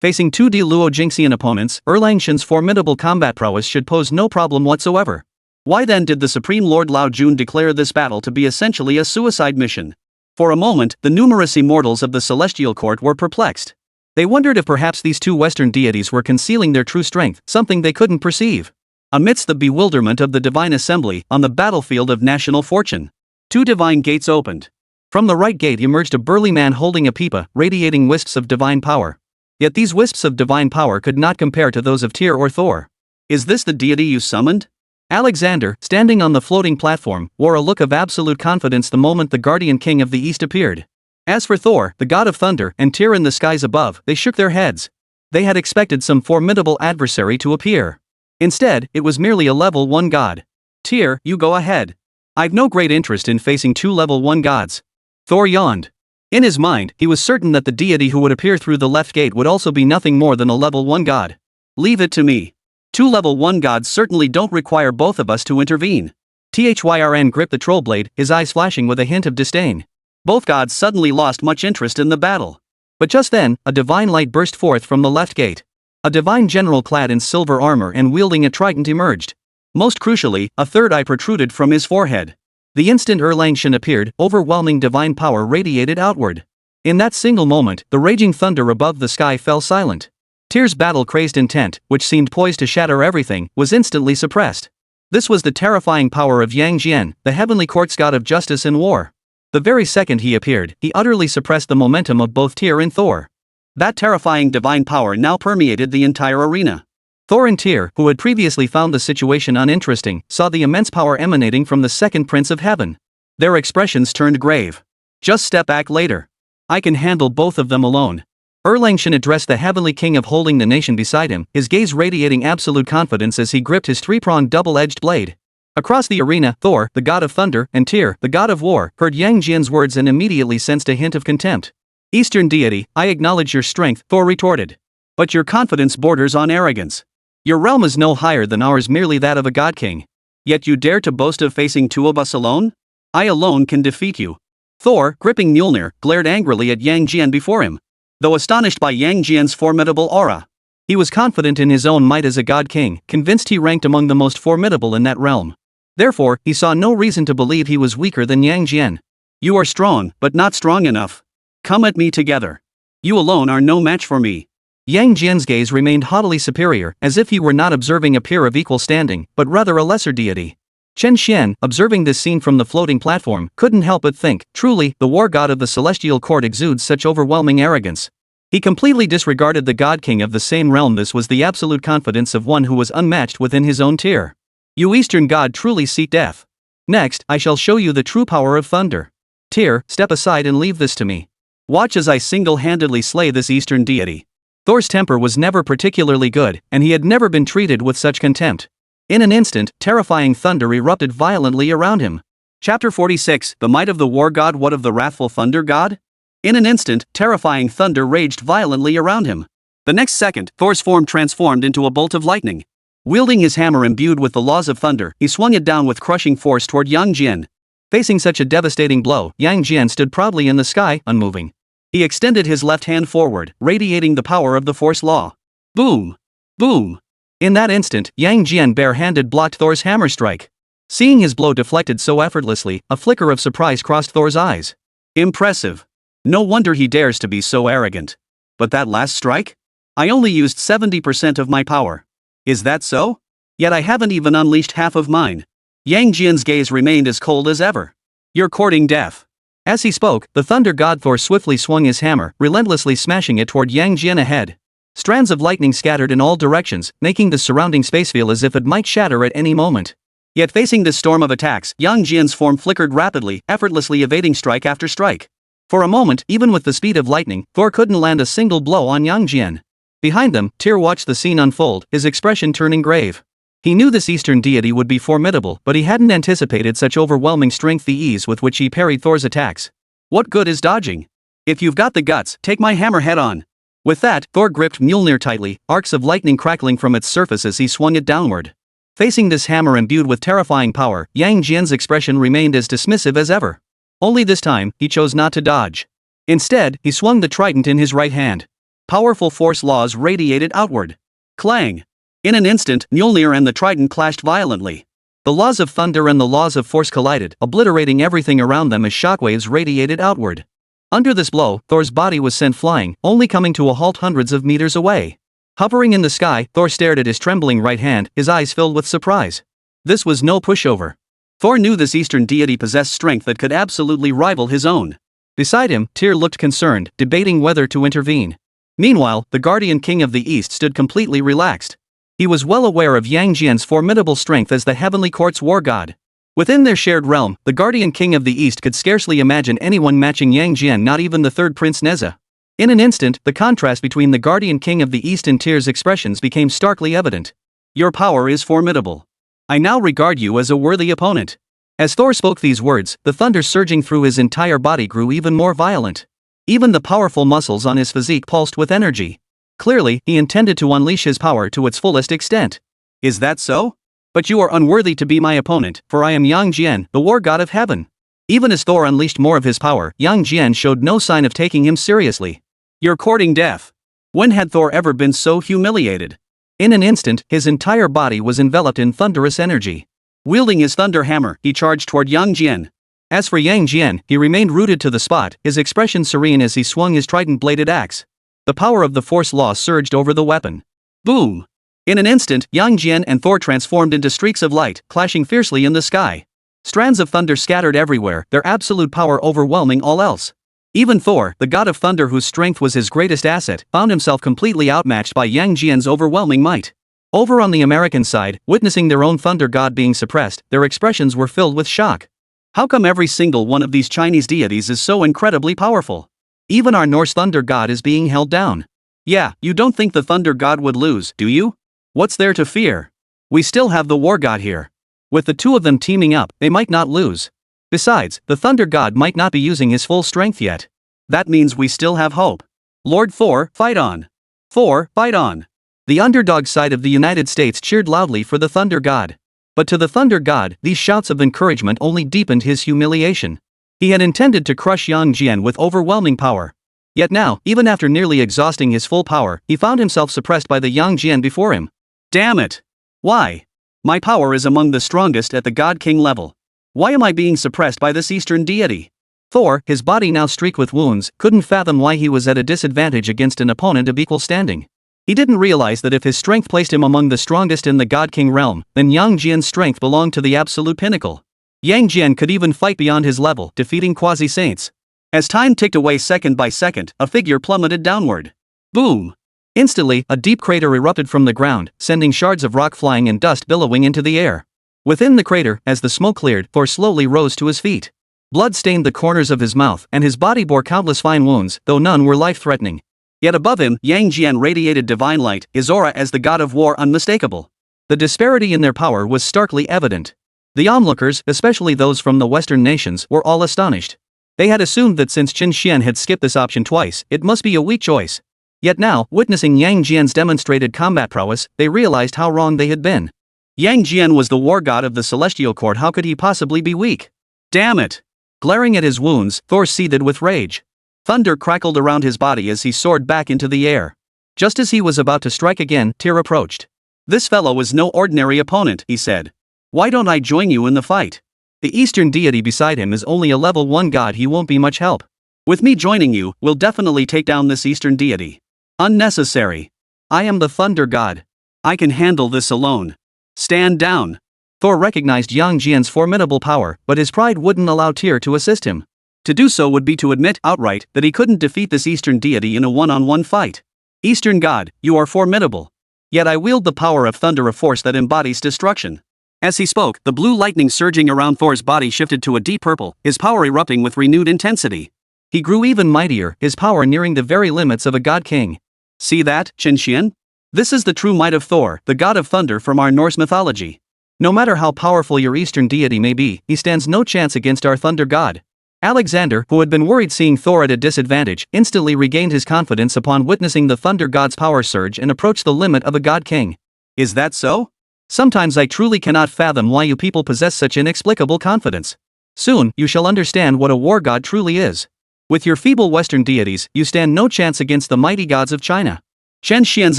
Facing two Deluo Jinxian opponents, Erlang Shen's formidable combat prowess should pose no problem whatsoever. Why then did the Supreme Lord Lao Jun declare this battle to be essentially a suicide mission? For a moment, the numerous immortals of the celestial court were perplexed. They wondered if perhaps these two Western deities were concealing their true strength, something they couldn't perceive. Amidst the bewilderment of the divine assembly, on the battlefield of national fortune, two divine gates opened. From the right gate emerged a burly man holding a pipa, radiating wisps of divine power. Yet these wisps of divine power could not compare to those of Tyr or Thor. Is this the deity you summoned? Alexander, standing on the floating platform, wore a look of absolute confidence the moment the guardian king of the east appeared. As for Thor, the god of thunder, and Tyr in the skies above, they shook their heads. They had expected some formidable adversary to appear. Instead, it was merely a level 1 god. Tyr, you go ahead. I've no great interest in facing two level 1 gods. Thor yawned. In his mind, he was certain that the deity who would appear through the left gate would also be nothing more than a level 1 god. Leave it to me. Two level 1 gods certainly don't require both of us to intervene. Thrn gripped the troll blade, his eyes flashing with a hint of disdain. Both gods suddenly lost much interest in the battle. But just then, a divine light burst forth from the left gate. A divine general clad in silver armor and wielding a trident emerged. Most crucially, a third eye protruded from his forehead. The instant Erlang Shen appeared, overwhelming divine power radiated outward. In that single moment, the raging thunder above the sky fell silent. Tyr's battle-crazed intent, which seemed poised to shatter everything, was instantly suppressed. This was the terrifying power of Yang Jian, the heavenly court's god of justice and war. The very second he appeared, he utterly suppressed the momentum of both Tyr and Thor. That terrifying divine power now permeated the entire arena. Thor and Tyr, who had previously found the situation uninteresting, saw the immense power emanating from the second prince of heaven. Their expressions turned grave. Just step back later. I can handle both of them alone. Erlang Shen addressed the heavenly king of holding the nation beside him, his gaze radiating absolute confidence as he gripped his three-pronged double-edged blade. Across the arena, Thor, the god of thunder, and Tyr, the god of war, heard Yang Jian's words and immediately sensed a hint of contempt. Eastern deity, I acknowledge your strength, Thor retorted. But your confidence borders on arrogance. Your realm is no higher than ours, merely that of a god king. Yet you dare to boast of facing two of us alone? I alone can defeat you. Thor, gripping Mjolnir, glared angrily at Yang Jian before him. Though astonished by Yang Jian's formidable aura, he was confident in his own might as a god king, convinced he ranked among the most formidable in that realm. Therefore, he saw no reason to believe he was weaker than Yang Jian. You are strong, but not strong enough. Come at me together. You alone are no match for me. Yang Jian's gaze remained haughtily superior, as if he were not observing a peer of equal standing, but rather a lesser deity. Chen Xuan, observing this scene from the floating platform, couldn't help but think, truly, the war god of the celestial court exudes such overwhelming arrogance. He completely disregarded the god king of the same realm. This was the absolute confidence of one who was unmatched within his own tier. You Eastern god truly seek death. Next, I shall show you the true power of thunder. Tyr, step aside and leave this to me. Watch as I single-handedly slay this Eastern deity. Thor's temper was never particularly good, and he had never been treated with such contempt. In an instant, terrifying thunder erupted violently around him. Chapter 46, The Might of the War God. What of the wrathful thunder god? In an instant, terrifying thunder raged violently around him. The next second, Thor's form transformed into a bolt of lightning. Wielding his hammer imbued with the laws of thunder, he swung it down with crushing force toward Yang Jian. Facing such a devastating blow, Yang Jian stood proudly in the sky, unmoving. He extended his left hand forward, radiating the power of the force law. Boom! Boom! In that instant, Yang Jian bare-handed blocked Thor's hammer strike. Seeing his blow deflected so effortlessly, a flicker of surprise crossed Thor's eyes. Impressive. No wonder he dares to be so arrogant. But that last strike? I only used 70% of my power. Is that so? Yet I haven't even unleashed half of mine. Yang Jian's gaze remained as cold as ever. You're courting death. As he spoke, the thunder god Thor swiftly swung his hammer, relentlessly smashing it toward Yang Jian ahead. Strands of lightning scattered in all directions, making the surrounding space feel as if it might shatter at any moment. Yet facing this storm of attacks, Yang Jian's form flickered rapidly, effortlessly evading strike after strike. For a moment, even with the speed of lightning, Thor couldn't land a single blow on Yang Jian. Behind them, Tyr watched the scene unfold, his expression turning grave. He knew this Eastern deity would be formidable, but he hadn't anticipated such overwhelming strength, the ease with which he parried Thor's attacks. What good is dodging? If you've got the guts, take my hammer head on. With that, Thor gripped Mjolnir tightly, arcs of lightning crackling from its surface as he swung it downward. Facing this hammer imbued with terrifying power, Yang Jian's expression remained as dismissive as ever. Only this time, he chose not to dodge. Instead, he swung the trident in his right hand. Powerful force laws radiated outward. Clang! In an instant, Mjolnir and the trident clashed violently. The laws of thunder and the laws of force collided, obliterating everything around them as shockwaves radiated outward. Under this blow, Thor's body was sent flying, only coming to a halt hundreds of meters away. Hovering in the sky, Thor stared at his trembling right hand, his eyes filled with surprise. This was no pushover. Thor knew this Eastern deity possessed strength that could absolutely rival his own. Beside him, Tyr looked concerned, debating whether to intervene. Meanwhile, the Guardian King of the East stood completely relaxed. He was well aware of Yang Jian's formidable strength as the Heavenly Court's war god. Within their shared realm, the Guardian King of the East could scarcely imagine anyone matching Yang Jian, not even the third Prince Nezha. In an instant, the contrast between the Guardian King of the East and Tyr's expressions became starkly evident. Your power is formidable. I now regard you as a worthy opponent. As Thor spoke these words, the thunder surging through his entire body grew even more violent. Even the powerful muscles on his physique pulsed with energy. Clearly, he intended to unleash his power to its fullest extent. Is that so? But you are unworthy to be my opponent, for I am Yang Jian, the war god of heaven. Even as Thor unleashed more of his power, Yang Jian showed no sign of taking him seriously. You're courting death. When had Thor ever been so humiliated? In an instant, his entire body was enveloped in thunderous energy. Wielding his thunder hammer, he charged toward Yang Jian. As for Yang Jian, he remained rooted to the spot, his expression serene as he swung his trident-bladed axe. The power of the force law surged over the weapon. Boom! In an instant, Yang Jian and Thor transformed into streaks of light, clashing fiercely in the sky. Strands of thunder scattered everywhere, their absolute power overwhelming all else. Even Thor, the god of thunder whose strength was his greatest asset, found himself completely outmatched by Yang Jian's overwhelming might. Over on the American side, witnessing their own thunder god being suppressed, their expressions were filled with shock. How come every single one of these Chinese deities is so incredibly powerful? Even our Norse thunder god is being held down. Yeah, you don't think the thunder god would lose, do you? What's there to fear? We still have the war god here. With the two of them teaming up, they might not lose. Besides, the thunder god might not be using his full strength yet. That means we still have hope. Lord Thor, fight on. Thor, fight on. The underdog side of the United States cheered loudly for the thunder god. But to the thunder god, these shouts of encouragement only deepened his humiliation. He had intended to crush Yang Jian with overwhelming power. Yet now, even after nearly exhausting his full power, he found himself suppressed by the Yang Jian before him. Damn it! Why? My power is among the strongest at the God-King level. Why am I being suppressed by this Eastern deity? Thor, his body now streaked with wounds, couldn't fathom why he was at a disadvantage against an opponent of equal standing. He didn't realize that if his strength placed him among the strongest in the God-King realm, then Yang Jian's strength belonged to the absolute pinnacle. Yang Jian could even fight beyond his level, defeating quasi-saints. As time ticked away second by second, a figure plummeted downward. Boom! Instantly, a deep crater erupted from the ground, sending shards of rock flying and dust billowing into the air. Within the crater, as the smoke cleared, Thor slowly rose to his feet. Blood stained the corners of his mouth, and his body bore countless fine wounds, though none were life-threatening. Yet above him, Yang Jian radiated divine light, his aura as the god of war unmistakable. The disparity in their power was starkly evident. The onlookers, especially those from the Western nations, were all astonished. They had assumed that since Chen Xuan had skipped this option twice, it must be a weak choice. Yet now, witnessing Yang Jian's demonstrated combat prowess, they realized how wrong they had been. Yang Jian was the war god of the celestial court, how could he possibly be weak? Damn it! Glaring at his wounds, Thor seethed with rage. Thunder crackled around his body as he soared back into the air. Just as he was about to strike again, Tyr approached. This fellow is no ordinary opponent, he said. Why don't I join you in the fight? The Eastern deity beside him is only a level 1 god, he won't be much help. With me joining you, we'll definitely take down this Eastern deity. Unnecessary. I am the thunder god. I can handle this alone. Stand down. Thor recognized Yang Jian's formidable power, but his pride wouldn't allow Tyr to assist him. To do so would be to admit outright that he couldn't defeat this Eastern deity in a one-on-one fight. Eastern god, you are formidable. Yet I wield the power of thunder, a force that embodies destruction. As he spoke, the blue lightning surging around Thor's body shifted to a deep purple, his power erupting with renewed intensity. He grew even mightier, his power nearing the very limits of a god king. See that, Chen Xuan? This is the true might of Thor, the god of thunder from our Norse mythology. No matter how powerful your Eastern deity may be, he stands no chance against our thunder god. Alexander, who had been worried seeing Thor at a disadvantage, instantly regained his confidence upon witnessing the thunder god's power surge and approach the limit of a god king. Is that so? Sometimes I truly cannot fathom why you people possess such inexplicable confidence. Soon, you shall understand what a war god truly is. With your feeble Western deities, you stand no chance against the mighty gods of China. Chen Xuan's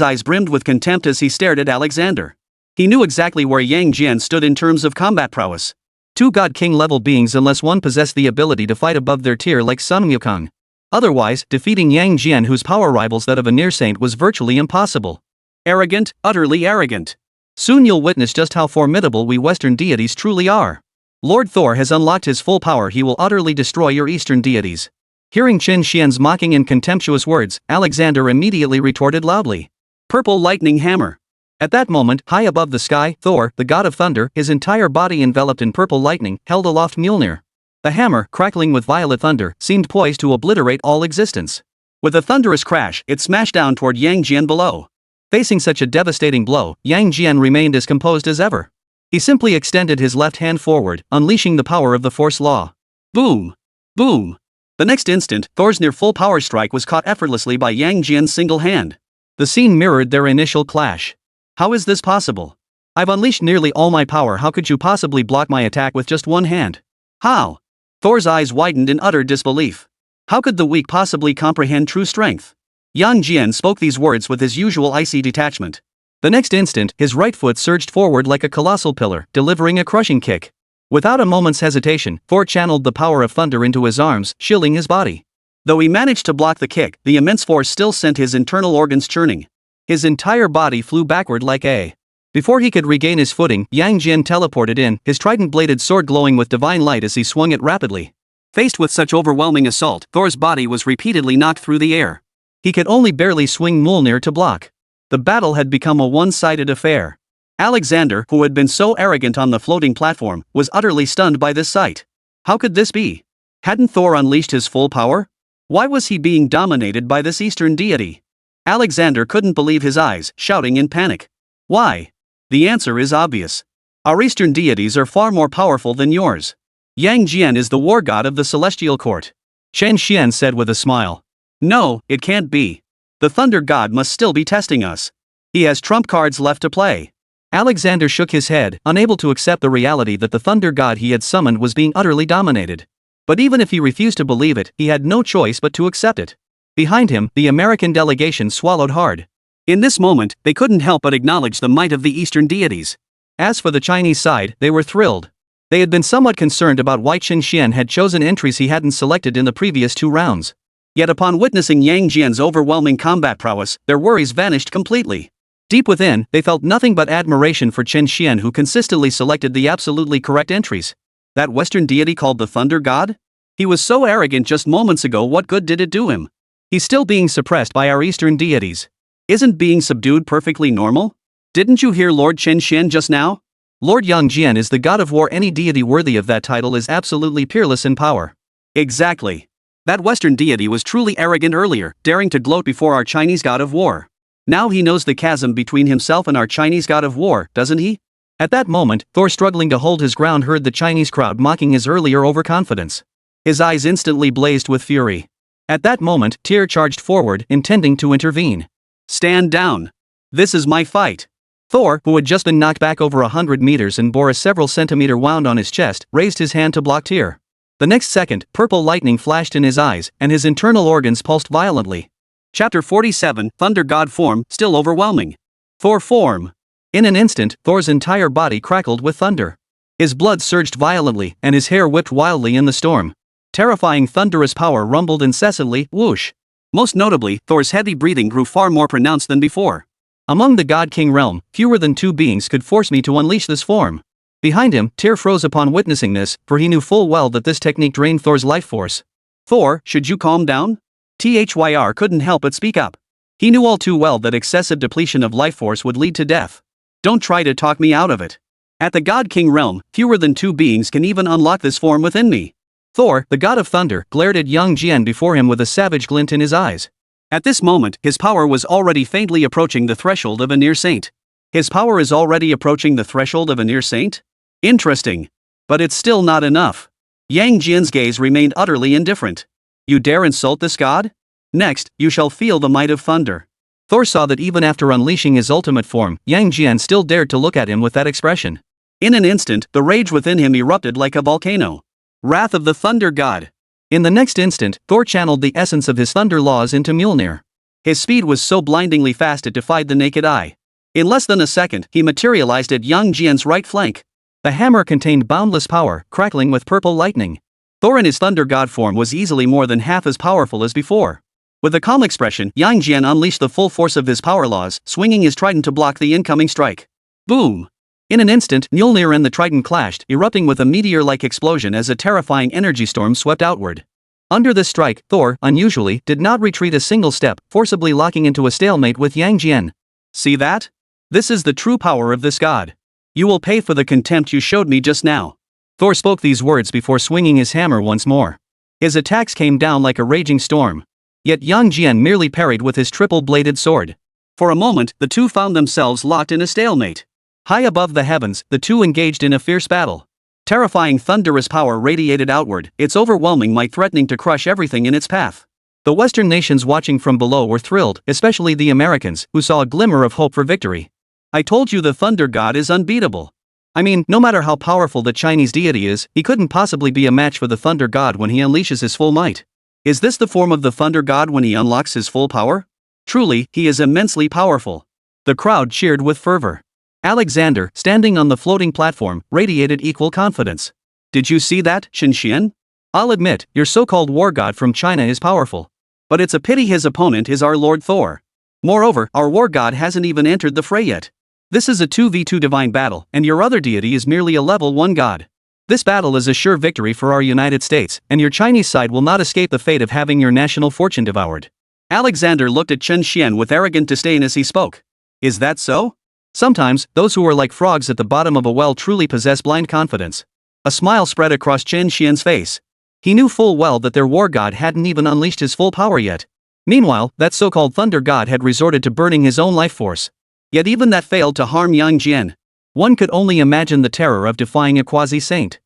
eyes brimmed with contempt as he stared at Alexander. He knew exactly where Yang Jian stood in terms of combat prowess. Two god king level beings unless one possessed the ability to fight above their tier like Sun Wukong. Otherwise, defeating Yang Jian, whose power rivals that of a near saint, was virtually impossible. Arrogant, utterly arrogant. Soon you'll witness just how formidable we Western deities truly are. Lord Thor has unlocked his full power. He will utterly destroy your Eastern deities. Hearing Chen Xuan's mocking and contemptuous words, Alexander immediately retorted loudly. Purple lightning hammer. At that moment, high above the sky, Thor, the god of thunder, his entire body enveloped in purple lightning, held aloft Mjolnir. The hammer, crackling with violet thunder, seemed poised to obliterate all existence. With a thunderous crash, it smashed down toward Yang Jian below. Facing such a devastating blow, Yang Jian remained as composed as ever. He simply extended his left hand forward, unleashing the power of the Force Law. Boom! Boom! The next instant, Thor's near-full power strike was caught effortlessly by Yang Jian's single hand. The scene mirrored their initial clash. How is this possible? I've unleashed nearly all my power. How could you possibly block my attack with just one hand? How? Thor's eyes widened in utter disbelief. How could the weak possibly comprehend true strength? Yang Jian spoke these words with his usual icy detachment. The next instant, his right foot surged forward like a colossal pillar, delivering a crushing kick. Without a moment's hesitation, Thor channeled the power of thunder into his arms, chilling his body. Though he managed to block the kick, the immense force still sent his internal organs churning. His entire body flew backward like a. Before he could regain his footing, Yang Jian teleported in, his trident-bladed sword glowing with divine light as he swung it rapidly. Faced with such overwhelming assault, Thor's body was repeatedly knocked through the air. He could only barely swing Mjolnir to block. The battle had become a one-sided affair. Alexander, who had been so arrogant on the floating platform, was utterly stunned by this sight. How could this be? Hadn't Thor unleashed his full power? Why was he being dominated by this Eastern deity? Alexander couldn't believe his eyes, shouting in panic. Why? The answer is obvious. Our Eastern deities are far more powerful than yours. Yang Jian is the war god of the celestial court. Chen Xuan said with a smile. No, it can't be. The thunder god must still be testing us. He has trump cards left to play. Alexander shook his head, unable to accept the reality that the thunder god he had summoned was being utterly dominated. But even if he refused to believe it, he had no choice but to accept it. Behind him, the American delegation swallowed hard. In this moment, they couldn't help but acknowledge the might of the Eastern deities. As for the Chinese side, they were thrilled. They had been somewhat concerned about why Chen Xuan had chosen entries he hadn't selected in the previous 2 rounds. Yet upon witnessing Yang Jian's overwhelming combat prowess, their worries vanished completely. Deep within, they felt nothing but admiration for Chen Xuan, who consistently selected the absolutely correct entries. That Western deity called the Thunder God? He was so arrogant just moments ago. What good did it do him? He's still being suppressed by our Eastern deities. Isn't being subdued perfectly normal? Didn't you hear Lord Chen Xuan just now? Lord Yang Jian is the god of war. Any deity worthy of that title is absolutely peerless in power. Exactly. That Western deity was truly arrogant earlier, daring to gloat before our Chinese god of war. Now he knows the chasm between himself and our Chinese god of war, doesn't he? At that moment, Thor, struggling to hold his ground, heard the Chinese crowd mocking his earlier overconfidence. His eyes instantly blazed with fury. At that moment, Tyr charged forward, intending to intervene. Stand down. This is my fight. Thor, who had just been knocked back over 100 meters and bore a several centimeter wound on his chest, raised his hand to block Tyr. The next second, purple lightning flashed in his eyes, and his internal organs pulsed violently. Chapter 47, Thunder God Form, still overwhelming. Thor form. In an instant, Thor's entire body crackled with thunder. His blood surged violently, and his hair whipped wildly in the storm. Terrifying thunderous power rumbled incessantly, whoosh. Most notably, Thor's heavy breathing grew far more pronounced than before. Among the God-King realm, fewer than 2 beings could force me to unleash this form. Behind him, Tyr froze upon witnessing this, for he knew full well that this technique drained Thor's life force. Thor, should you calm down? Thyr couldn't help but speak up. He knew all too well that excessive depletion of life force would lead to death. Don't try to talk me out of it. At the God-King realm, fewer than 2 beings can even unlock this form within me. Thor, the god of thunder, glared at Yang Jian before him with a savage glint in his eyes. At this moment, his power was already faintly approaching the threshold of a near saint. His power is already approaching the threshold of a near saint? Interesting. But it's still not enough. Yang Jian's gaze remained utterly indifferent. You dare insult this god? Next, you shall feel the might of thunder. Thor saw that even after unleashing his ultimate form, Yang Jian still dared to look at him with that expression. In an instant, the rage within him erupted like a volcano. Wrath of the Thunder God. In the next instant, Thor channeled the essence of his thunder laws into Mjolnir. His speed was so blindingly fast it defied the naked eye. In less than a second, he materialized at Yang Jian's right flank. The hammer contained boundless power, crackling with purple lightning. Thor in his Thunder God form was easily more than half as powerful as before. With a calm expression, Yang Jian unleashed the full force of his power laws, swinging his trident to block the incoming strike. Boom! In an instant, Mjolnir and the trident clashed, erupting with a meteor-like explosion as a terrifying energy storm swept outward. Under this strike, Thor, unusually, did not retreat a single step, forcibly locking into a stalemate with Yang Jian. See that? This is the true power of this god. You will pay for the contempt you showed me just now. Thor spoke these words before swinging his hammer once more. His attacks came down like a raging storm. Yet Yang Jian merely parried with his triple-bladed sword. For a moment, the two found themselves locked in a stalemate. High above the heavens, the two engaged in a fierce battle. Terrifying thunderous power radiated outward, its overwhelming might threatening to crush everything in its path. The Western nations watching from below were thrilled, especially the Americans, who saw a glimmer of hope for victory. I told you the Thunder God is unbeatable. I mean, no matter how powerful the Chinese deity is, he couldn't possibly be a match for the Thunder God when he unleashes his full might. Is this the form of the Thunder God when he unlocks his full power? Truly, he is immensely powerful. The crowd cheered with fervor. Alexander, standing on the floating platform, radiated equal confidence. Did you see that, Chen Xuan? I'll admit, your so-called war god from China is powerful. But it's a pity his opponent is our Lord Thor. Moreover, our war god hasn't even entered the fray yet. This is a 2v2 divine battle, and your other deity is merely a level 1 god. This battle is a sure victory for our United States, and your Chinese side will not escape the fate of having your national fortune devoured. Alexander looked at Chen Xuan with arrogant disdain as he spoke. Is that so? Sometimes, those who are like frogs at the bottom of a well truly possess blind confidence. A smile spread across Chen Xian's face. He knew full well that their war god hadn't even unleashed his full power yet. Meanwhile, that so-called thunder god had resorted to burning his own life force. Yet even that failed to harm Yang Jian. One could only imagine the terror of defying a quasi-saint.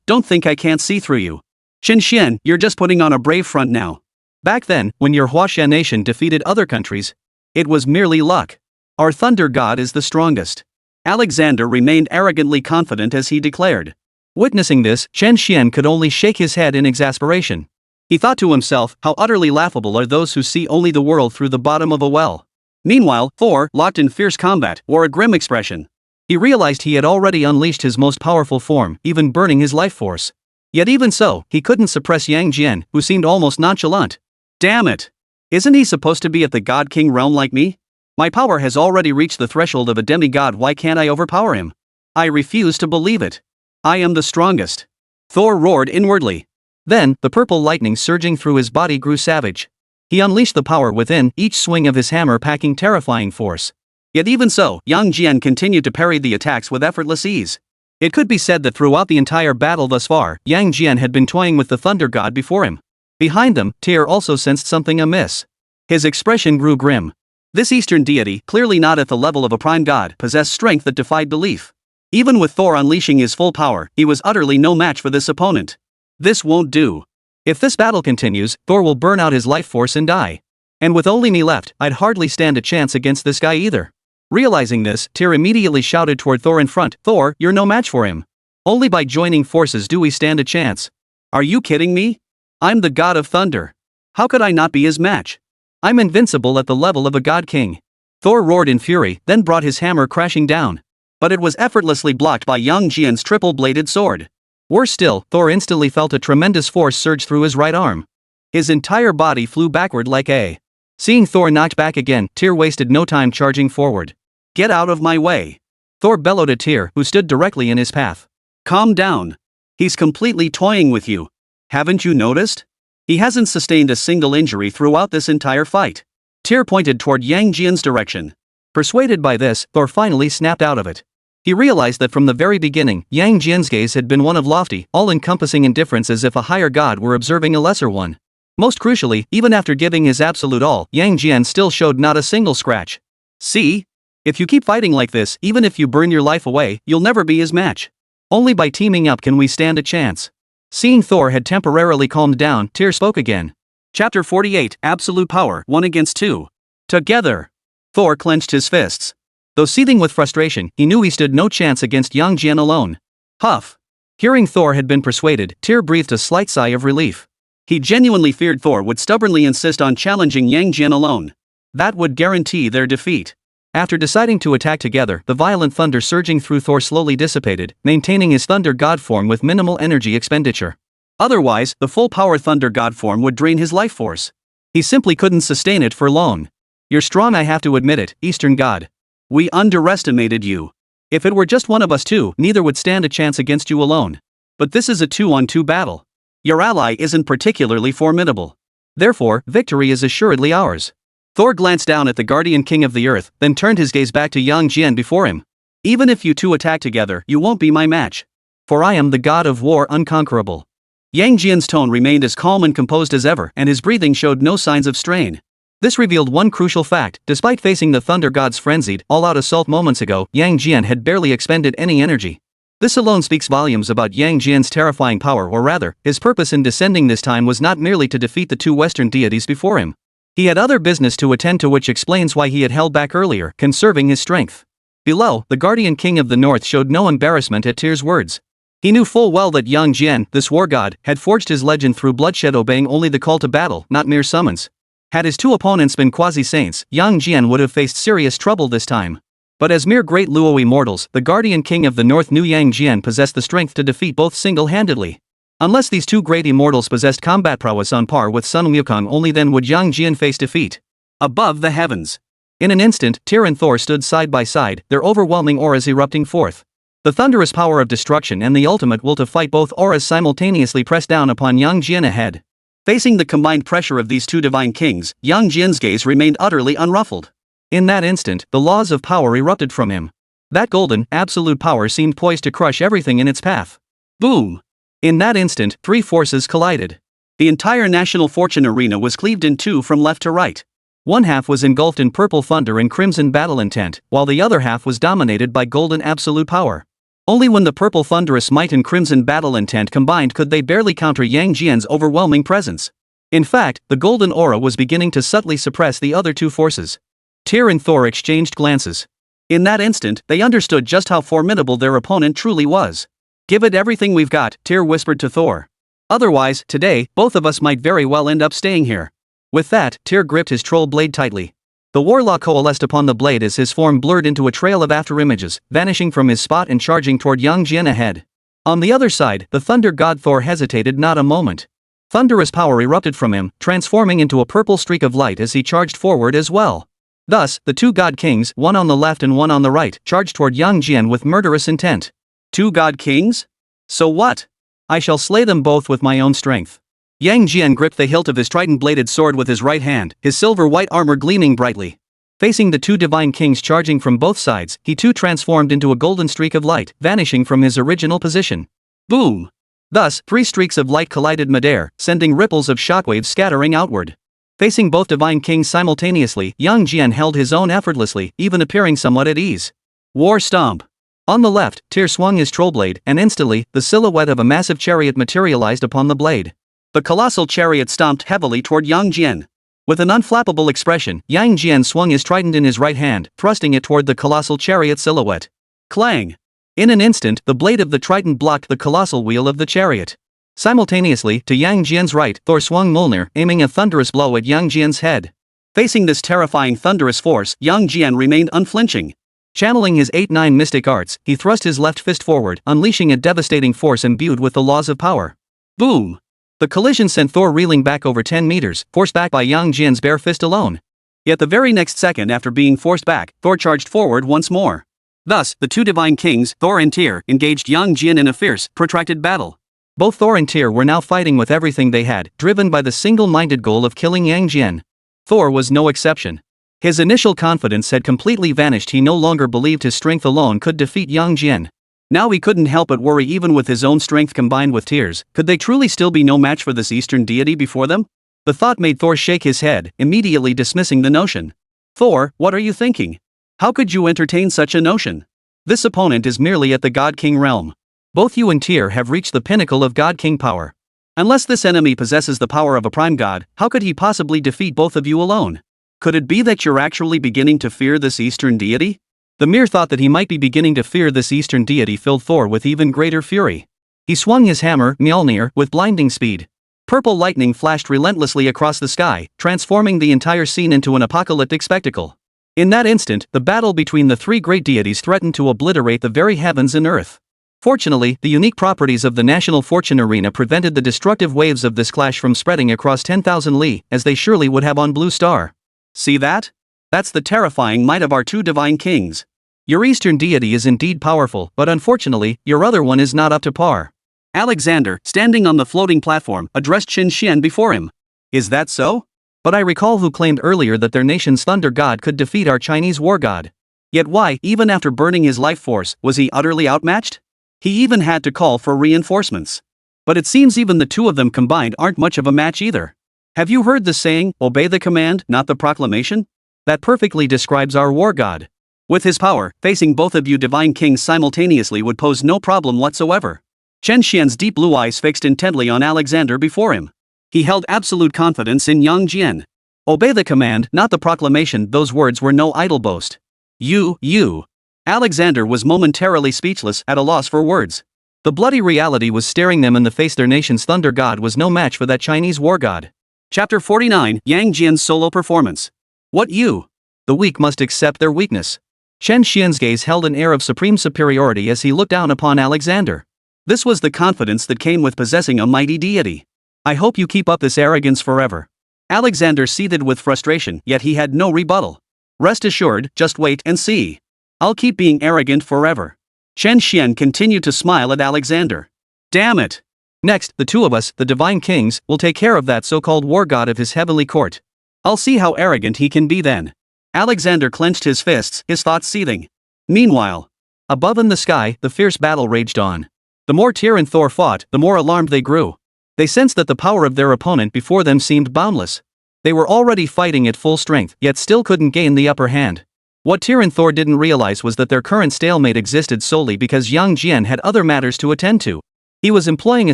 Don't think I can't see through you. Chen Xuan, you're just putting on a brave front now. Back then, when your Huaxia nation defeated other countries, it was merely luck. Our thunder god is the strongest. Alexander remained arrogantly confident as he declared. Witnessing this, Chen Xuan could only shake his head in exasperation. He thought to himself, how utterly laughable are those who see only the world through the bottom of a well. Meanwhile, Thor, locked in fierce combat, wore a grim expression. He realized he had already unleashed his most powerful form, even burning his life force. Yet even so, he couldn't suppress Yang Jian, who seemed almost nonchalant. Damn it! Isn't he supposed to be at the God-King realm like me? My power has already reached the threshold of a demigod, why can't I overpower him? I refuse to believe it. I am the strongest. Thor roared inwardly. Then, the purple lightning surging through his body grew savage. He unleashed the power within, each swing of his hammer packing terrifying force. Yet even so, Yang Jian continued to parry the attacks with effortless ease. It could be said that throughout the entire battle thus far, Yang Jian had been toying with the thunder god before him. Behind them, Tyr also sensed something amiss. His expression grew grim. This eastern deity, clearly not at the level of a prime god, possessed strength that defied belief. Even with Thor unleashing his full power, he was utterly no match for this opponent. This won't do. If this battle continues, Thor will burn out his life force and die. And with only me left, I'd hardly stand a chance against this guy either. Realizing this, Tyr immediately shouted toward Thor in front, Thor, you're no match for him. Only by joining forces do we stand a chance. Are you kidding me? I'm the god of thunder. How could I not be his match? I'm invincible at the level of a god king. Thor roared in fury, then brought his hammer crashing down. But it was effortlessly blocked by Yang Jian's triple-bladed sword. Worse still, Thor instantly felt a tremendous force surge through his right arm. His entire body flew backward like a. Seeing Thor knocked back again, Tyr wasted no time charging forward. Get out of my way! Thor bellowed at Tyr, who stood directly in his path. Calm down. He's completely toying with you. Haven't you noticed? He hasn't sustained a single injury throughout this entire fight. Tyr pointed toward Yang Jian's direction. Persuaded by this, Thor finally snapped out of it. He realized that from the very beginning, Yang Jian's gaze had been one of lofty, all-encompassing indifference, as if a higher god were observing a lesser one. Most crucially, even after giving his absolute all, Yang Jian still showed not a single scratch. See? If you keep fighting like this, even if you burn your life away, you'll never be his match. Only by teaming up can we stand a chance. Seeing Thor had temporarily calmed down, Tyr spoke again. Chapter 48, Absolute Power, 1 against 2. Together. Thor clenched his fists. Though seething with frustration, he knew he stood no chance against Yang Jian alone. Huff. Hearing Thor had been persuaded, Tyr breathed a slight sigh of relief. He genuinely feared Thor would stubbornly insist on challenging Yang Jian alone. That would guarantee their defeat. After deciding to attack together, the violent thunder surging through Thor slowly dissipated, maintaining his thunder god form with minimal energy expenditure. Otherwise, the full-power thunder god form would drain his life force. He simply couldn't sustain it for long. You're strong, I have to admit it, Eastern God. We underestimated you. If it were just one of us two, neither would stand a chance against you alone. But this is a 2-on-2 battle. Your ally isn't particularly formidable. Therefore, victory is assuredly ours. Thor glanced down at the guardian king of the earth, then turned his gaze back to Yang Jian before him. Even if you two attack together, you won't be my match. For I am the god of war unconquerable. Yang Jian's tone remained as calm and composed as ever, and his breathing showed no signs of strain. This revealed one crucial fact: despite facing the Thunder God's frenzied, all-out assault moments ago, Yang Jian had barely expended any energy. This alone speaks volumes about Yang Jian's terrifying power, or rather, his purpose in descending this time was not merely to defeat the two Western deities before him. He had other business to attend to, which explains why he had held back earlier, conserving his strength. Below, the Guardian King of the North showed no embarrassment at Tyr's words. He knew full well that Yang Jian, this war god, had forged his legend through bloodshed, obeying only the call to battle, not mere summons. Had his two opponents been quasi-saints, Yang Jian would have faced serious trouble this time. But as mere great Luo mortals, the Guardian King of the North knew Yang Jian possessed the strength to defeat both single-handedly. Unless these two great immortals possessed combat prowess on par with Sun Wukong, only then would Yang Jian face defeat. Above the heavens. In an instant, Tyr and Thor stood side by side, their overwhelming auras erupting forth. The thunderous power of destruction and the ultimate will to fight both auras simultaneously pressed down upon Yang Jian ahead. Facing the combined pressure of these two divine kings, Yang Jian's gaze remained utterly unruffled. In that instant, the laws of power erupted from him. That golden, absolute power seemed poised to crush everything in its path. Boom! In that instant, three forces collided. The entire national fortune arena was cleaved in two from left to right. One half was engulfed in purple thunder and crimson battle intent, while the other half was dominated by golden absolute power. Only when the purple thunderous might and crimson battle intent combined could they barely counter Yang Jian's overwhelming presence. In fact, the golden aura was beginning to subtly suppress the other two forces. Tyr and Thor exchanged glances. In that instant, they understood just how formidable their opponent truly was. "Give it everything we've got," Tyr whispered to Thor. "Otherwise, today, both of us might very well end up staying here." With that, Tyr gripped his troll blade tightly. The warlock coalesced upon the blade as his form blurred into a trail of afterimages, vanishing from his spot and charging toward Yang Jian ahead. On the other side, the thunder god Thor hesitated not a moment. Thunderous power erupted from him, transforming into a purple streak of light as he charged forward as well. Thus, the two god kings, one on the left and one on the right, charged toward Yang Jian with murderous intent. Two god kings? So what? I shall slay them both with my own strength. Yang Jian gripped the hilt of his trident-bladed sword with his right hand, his silver-white armor gleaming brightly. Facing the two divine kings charging from both sides, he too transformed into a golden streak of light, vanishing from his original position. Boom! Thus, three streaks of light collided midair, sending ripples of shockwaves scattering outward. Facing both divine kings simultaneously, Yang Jian held his own effortlessly, even appearing somewhat at ease. War Stomp. On the left, Tyr swung his trollblade, and instantly, the silhouette of a massive chariot materialized upon the blade. The colossal chariot stomped heavily toward Yang Jian. With an unflappable expression, Yang Jian swung his trident in his right hand, thrusting it toward the colossal chariot silhouette. Clang! In an instant, the blade of the trident blocked the colossal wheel of the chariot. Simultaneously, to Yang Jian's right, Thor swung Mjolnir, aiming a thunderous blow at Yang Jian's head. Facing this terrifying thunderous force, Yang Jian remained unflinching. Channeling his 8-9 mystic arts, he thrust his left fist forward, unleashing a devastating force imbued with the laws of power. Boom! The collision sent Thor reeling back over 10 meters, forced back by Yang Jian's bare fist alone. Yet the very next second after being forced back, Thor charged forward once more. Thus, the two divine kings, Thor and Tyr, engaged Yang Jian in a fierce, protracted battle. Both Thor and Tyr were now fighting with everything they had, driven by the single-minded goal of killing Yang Jian. Thor was no exception. His initial confidence had completely vanished. He no longer believed his strength alone could defeat Yang Jian. Now he couldn't help but worry, even with his own strength combined with Tyr's, could they truly still be no match for this Eastern deity before them? The thought made Thor shake his head, immediately dismissing the notion. Thor, what are you thinking? How could you entertain such a notion? This opponent is merely at the God King realm. Both you and Tyr have reached the pinnacle of God King power. Unless this enemy possesses the power of a prime god, how could he possibly defeat both of you alone? Could it be that you're actually beginning to fear this Eastern deity? The mere thought that he might be beginning to fear this Eastern deity filled Thor with even greater fury. He swung his hammer, Mjolnir, with blinding speed. Purple lightning flashed relentlessly across the sky, transforming the entire scene into an apocalyptic spectacle. In that instant, the battle between the three great deities threatened to obliterate the very heavens and earth. Fortunately, the unique properties of the National Fortune Arena prevented the destructive waves of this clash from spreading across 10,000 li, as they surely would have on Blue Star. See that? That's the terrifying might of our two divine kings. Your Eastern deity is indeed powerful, but unfortunately, your other one is not up to par. Alexander, standing on the floating platform, addressed Chen Xuan before him. Is that so? But I recall who claimed earlier that their nation's thunder god could defeat our Chinese war god. Yet why, even after burning his life force, was he utterly outmatched? He even had to call for reinforcements. But it seems even the two of them combined aren't much of a match either. Have you heard the saying, obey the command, not the proclamation? That perfectly describes our war god. With his power, facing both of you divine kings simultaneously would pose no problem whatsoever. Chen Xian's deep blue eyes fixed intently on Alexander before him. He held absolute confidence in Yang Jian. Obey the command, not the proclamation. Those words were no idle boast. You. Alexander was momentarily speechless, at a loss for words. The bloody reality was staring them in the face. Their nation's thunder god was no match for that Chinese war god. Chapter 49, Yang Jian's solo performance. What you? The weak must accept their weakness. Chen Xian's gaze held an air of supreme superiority as he looked down upon Alexander. This was the confidence that came with possessing a mighty deity. I hope you keep up this arrogance forever. Alexander seethed with frustration, yet he had no rebuttal. Rest assured, just wait and see. I'll keep being arrogant forever. Chen Xian continued to smile at Alexander. Damn it! Next, the two of us, the divine kings, will take care of that so-called war god of his heavenly court. I'll see how arrogant he can be then. Alexander clenched his fists, his thoughts seething. Meanwhile, above in the sky, the fierce battle raged on. The more Tyr and Thor fought, the more alarmed they grew. They sensed that the power of their opponent before them seemed boundless. They were already fighting at full strength, yet still couldn't gain the upper hand. What Tyr and Thor didn't realize was that their current stalemate existed solely because Yang Jian had other matters to attend to. He was employing a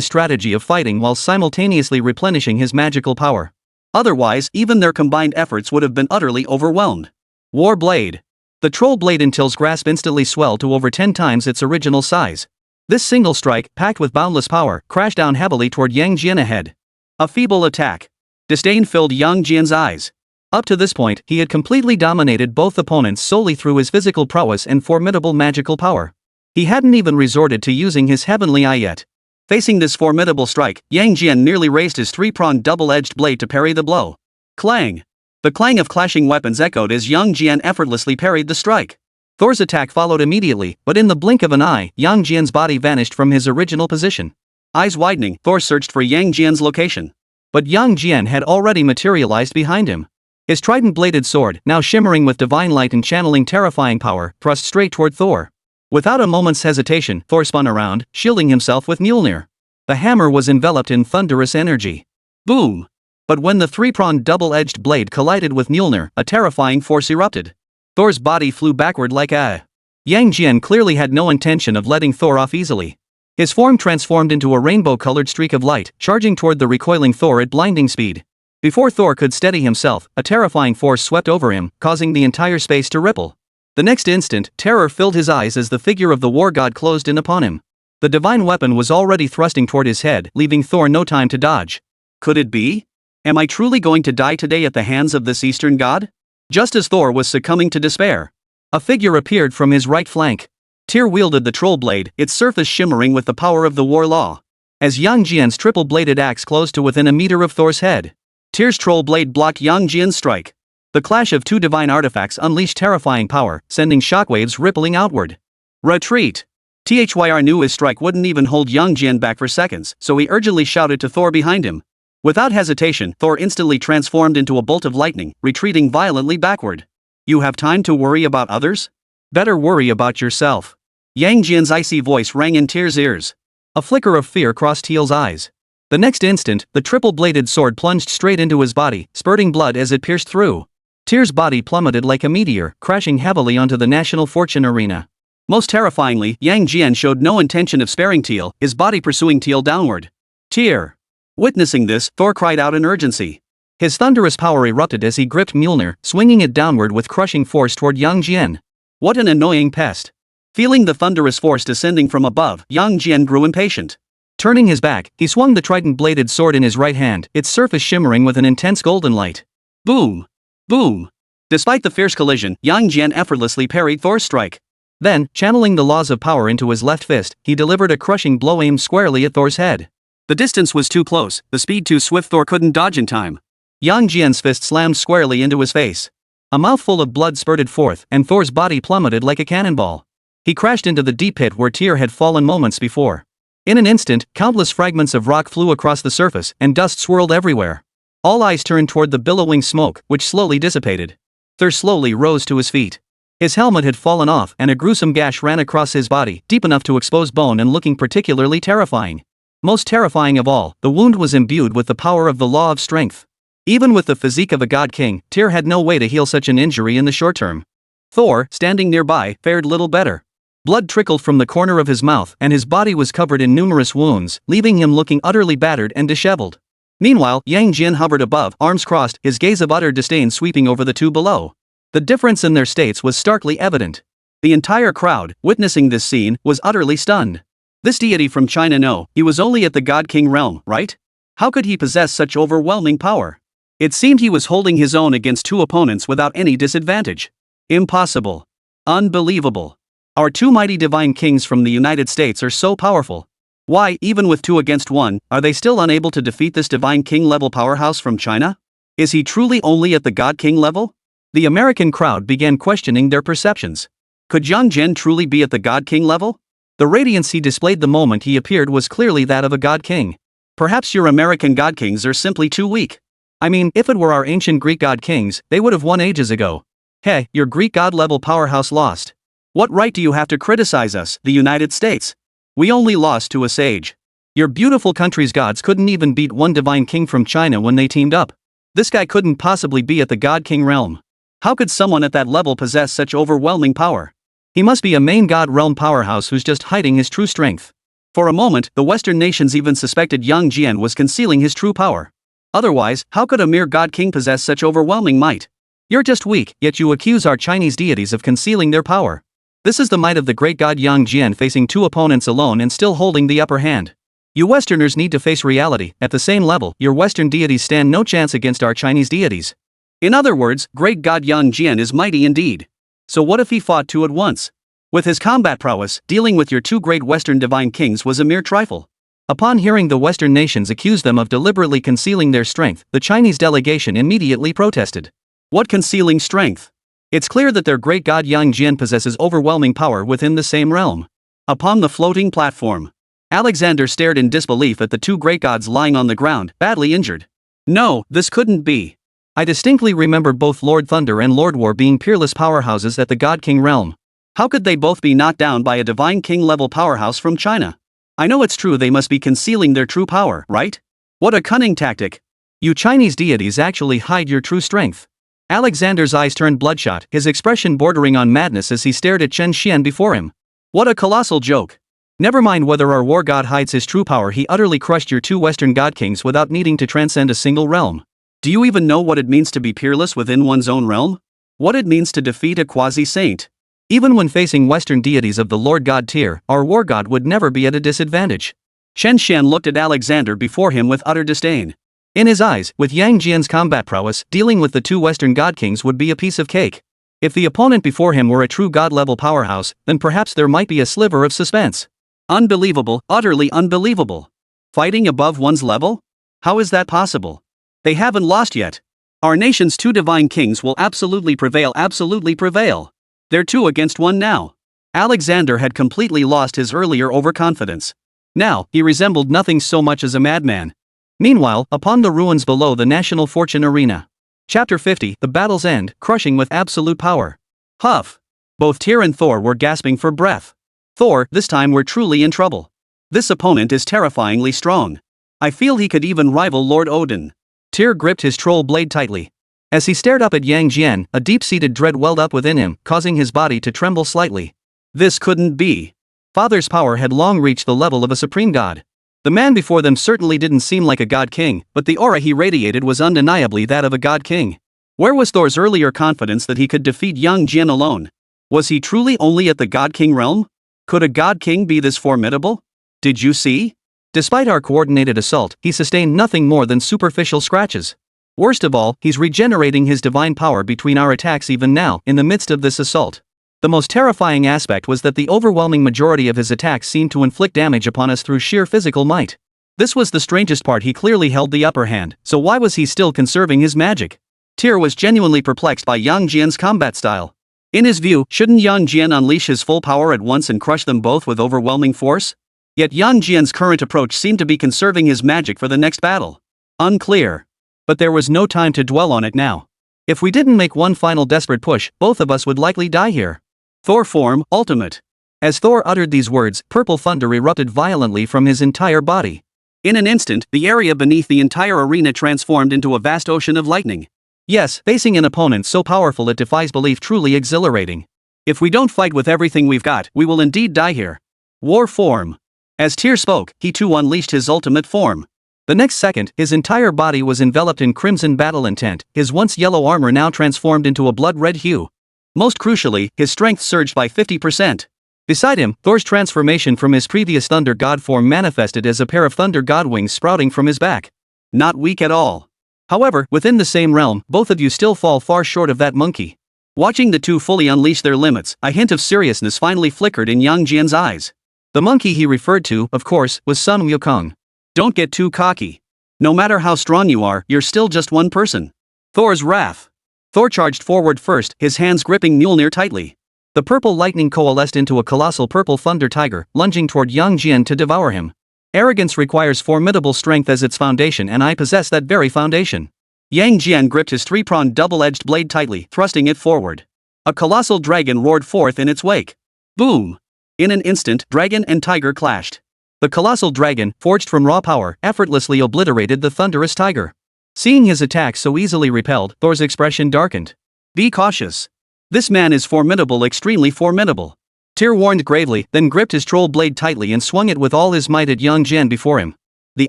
strategy of fighting while simultaneously replenishing his magical power. Otherwise, even their combined efforts would have been utterly overwhelmed. War Blade. The troll blade in Till's grasp instantly swelled to over 10 times its original size. This single strike, packed with boundless power, crashed down heavily toward Yang Jian ahead. A feeble attack. Disdain filled Yang Jian's eyes. Up to this point, he had completely dominated both opponents solely through his physical prowess and formidable magical power. He hadn't even resorted to using his heavenly eye yet. Facing this formidable strike, Yang Jian nearly raised his three-pronged double-edged blade to parry the blow. Clang! The clang of clashing weapons echoed as Yang Jian effortlessly parried the strike. Thor's attack followed immediately, but in the blink of an eye, Yang Jian's body vanished from his original position. Eyes widening, Thor searched for Yang Jian's location. But Yang Jian had already materialized behind him. His trident-bladed sword, now shimmering with divine light and channeling terrifying power, thrust straight toward Thor. Without a moment's hesitation, Thor spun around, shielding himself with Mjolnir. The hammer was enveloped in thunderous energy. Boom! But when the three-pronged double-edged blade collided with Mjolnir, a terrifying force erupted. Thor's body flew backward like a... Yang Jian clearly had no intention of letting Thor off easily. His form transformed into a rainbow-colored streak of light, charging toward the recoiling Thor at blinding speed. Before Thor could steady himself, a terrifying force swept over him, causing the entire space to ripple. The next instant, terror filled his eyes as the figure of the war god closed in upon him. The divine weapon was already thrusting toward his head, leaving Thor no time to dodge. Could it be? Am I truly going to die today at the hands of this Eastern god? Just as Thor was succumbing to despair, a figure appeared from his right flank. Tyr wielded the troll blade, its surface shimmering with the power of the war law. As Yang Jian's triple-bladed axe closed to within a meter of Thor's head, Tyr's troll blade blocked Yang Jian's strike. The clash of two divine artifacts unleashed terrifying power, sending shockwaves rippling outward. Retreat! Thyr knew his strike wouldn't even hold Yang Jian back for seconds, so he urgently shouted to Thor behind him. Without hesitation, Thor instantly transformed into a bolt of lightning, retreating violently backward. You have time to worry about others? Better worry about yourself. Yang Jian's icy voice rang in Tyr's ears. A flicker of fear crossed Teal's eyes. The next instant, the triple-bladed sword plunged straight into his body, spurting blood as it pierced through. Tyr's body plummeted like a meteor, crashing heavily onto the national fortune arena. Most terrifyingly, Yang Jian showed no intention of sparing Teal, his body pursuing Teal downward. Tyr! Witnessing this, Thor cried out in urgency. His thunderous power erupted as he gripped Mjolnir, swinging it downward with crushing force toward Yang Jian. What an annoying pest! Feeling the thunderous force descending from above, Yang Jian grew impatient. Turning his back, he swung the trident-bladed sword in his right hand, its surface shimmering with an intense golden light. Boom! Boom! Despite the fierce collision, Yang Jian effortlessly parried Thor's strike. Then, channeling the laws of power into his left fist, he delivered a crushing blow aimed squarely at Thor's head. The distance was too close, the speed too swift. Thor couldn't dodge in time. Yang Jian's fist slammed squarely into his face. A mouthful of blood spurted forth, and Thor's body plummeted like a cannonball. He crashed into the deep pit where Tyr had fallen moments before. In an instant, countless fragments of rock flew across the surface, and dust swirled everywhere. All eyes turned toward the billowing smoke, which slowly dissipated. Thor slowly rose to his feet. His helmet had fallen off, and a gruesome gash ran across his body, deep enough to expose bone and looking particularly terrifying. Most terrifying of all, the wound was imbued with the power of the law of strength. Even with the physique of a god king, Tyr had no way to heal such an injury in the short term. Thor, standing nearby, fared little better. Blood trickled from the corner of his mouth, and his body was covered in numerous wounds, leaving him looking utterly battered and disheveled. Meanwhile, Yang Jian hovered above, arms crossed, his gaze of utter disdain sweeping over the two below. The difference in their states was starkly evident. The entire crowd, witnessing this scene, was utterly stunned. This deity from China, no, he was only at the God-King realm, right? How could he possess such overwhelming power? It seemed he was holding his own against two opponents without any disadvantage. Impossible. Unbelievable. Our two mighty divine kings from the United States are so powerful. Why, even with 2 against 1, are they still unable to defeat this divine king-level powerhouse from China? Is he truly only at the god-king level? The American crowd began questioning their perceptions. Could Yang Jian truly be at the god-king level? The radiance he displayed the moment he appeared was clearly that of a god-king. Perhaps your American god-kings are simply too weak. I mean, if it were our ancient Greek god-kings, they would have won ages ago. Hey, your Greek god-level powerhouse lost. What right do you have to criticize us, the United States? We only lost to a sage. Your beautiful country's gods couldn't even beat one divine king from China when they teamed up. This guy couldn't possibly be at the god-king realm. How could someone at that level possess such overwhelming power? He must be a main god realm powerhouse who's just hiding his true strength. For a moment, the Western nations even suspected Yang Jian was concealing his true power. Otherwise, how could a mere god king possess such overwhelming might? You're just weak, yet you accuse our Chinese deities of concealing their power. This is the might of the great god Yang Jian facing 2 opponents alone and still holding the upper hand. You Westerners need to face reality. At the same level, your Western deities stand no chance against our Chinese deities. In other words, great god Yang Jian is mighty indeed. So what if he fought 2 at once? With his combat prowess, dealing with your 2 great Western divine kings was a mere trifle. Upon hearing the Western nations accuse them of deliberately concealing their strength, the Chinese delegation immediately protested. What concealing strength? It's clear that their great god Yang Jian possesses overwhelming power within the same realm. Upon the floating platform, Alexander stared in disbelief at the 2 great gods lying on the ground, badly injured. No, this couldn't be. I distinctly remember both Lord Thunder and Lord War being peerless powerhouses at the God King realm. How could they both be knocked down by a divine king level powerhouse from China? I know it's true they must be concealing their true power, right? What a cunning tactic. You Chinese deities actually hide your true strength. Alexander's eyes turned bloodshot, his expression bordering on madness as he stared at Chen Xuan before him. What a colossal joke. Never mind whether our war god hides his true power, he utterly crushed your 2 Western god kings without needing to transcend a single realm. Do you even know what it means to be peerless within one's own realm? What it means to defeat a quasi-saint? Even when facing Western deities of the Lord God tier, our war god would never be at a disadvantage. Chen Xuan looked at Alexander before him with utter disdain. In his eyes, with Yang Jian's combat prowess, dealing with the 2 Western god kings would be a piece of cake. If the opponent before him were a true god-level powerhouse, then perhaps there might be a sliver of suspense. Unbelievable, utterly unbelievable. Fighting above one's level? How is that possible? They haven't lost yet. Our nation's 2 divine kings will absolutely prevail, absolutely prevail. They're 2 against 1 now. Alexander had completely lost his earlier overconfidence. Now, he resembled nothing so much as a madman. Meanwhile, upon the ruins below the National Fortune Arena. Chapter 50, The Battle's End, Crushing with Absolute Power. Huff. Both Tyr and Thor were gasping for breath. Thor, this time we're truly in trouble. This opponent is terrifyingly strong. I feel he could even rival Lord Odin. Tyr gripped his troll blade tightly. As he stared up at Yang Jian, a deep-seated dread welled up within him, causing his body to tremble slightly. This couldn't be. Father's power had long reached the level of a supreme god. The man before them certainly didn't seem like a god king, but the aura he radiated was undeniably that of a god king. Where was Thor's earlier confidence that he could defeat Yang Jian alone? Was he truly only at the god king realm? Could a god king be this formidable? Did you see? Despite our coordinated assault, he sustained nothing more than superficial scratches. Worst of all, he's regenerating his divine power between our attacks even now, in the midst of this assault. The most terrifying aspect was that the overwhelming majority of his attacks seemed to inflict damage upon us through sheer physical might. This was the strangest part. He clearly held the upper hand, so why was he still conserving his magic? Tyr was genuinely perplexed by Yang Jian's combat style. In his view, shouldn't Yang Jian unleash his full power at once and crush them both with overwhelming force? Yet Yang Jian's current approach seemed to be conserving his magic for the next battle. Unclear. But there was no time to dwell on it now. If we didn't make one final desperate push, both of us would likely die here. Thor form, ultimate. As Thor uttered these words, purple thunder erupted violently from his entire body. In an instant, the area beneath the entire arena transformed into a vast ocean of lightning. Yes, facing an opponent so powerful it defies belief, truly exhilarating. If we don't fight with everything we've got, we will indeed die here. War form. As Tyr spoke, he too unleashed his ultimate form. The next second, his entire body was enveloped in crimson battle intent, his once yellow armor now transformed into a blood-red hue. Most crucially, his strength surged by 50%. Beside him, Thor's transformation from his previous thunder god form manifested as a pair of thunder god wings sprouting from his back. Not weak at all. However, within the same realm, both of you still fall far short of that monkey. Watching the two fully unleash their limits, a hint of seriousness finally flickered in Yang Jian's eyes. The monkey he referred to, of course, was Sun Wukong. Don't get too cocky. No matter how strong you are, you're still just one person. Thor's wrath. Thor charged forward first, his hands gripping Mjolnir tightly. The purple lightning coalesced into a colossal purple thunder tiger, lunging toward Yang Jian to devour him. Arrogance requires formidable strength as its foundation, and I possess that very foundation. Yang Jian gripped his three-pronged double-edged blade tightly, thrusting it forward. A colossal dragon roared forth in its wake. Boom! In an instant, dragon and tiger clashed. The colossal dragon, forged from raw power, effortlessly obliterated the thunderous tiger. Seeing his attack so easily repelled, Thor's expression darkened. Be cautious. This man is formidable, extremely formidable. Tyr warned gravely, then gripped his troll blade tightly and swung it with all his might at Yang Jian before him. The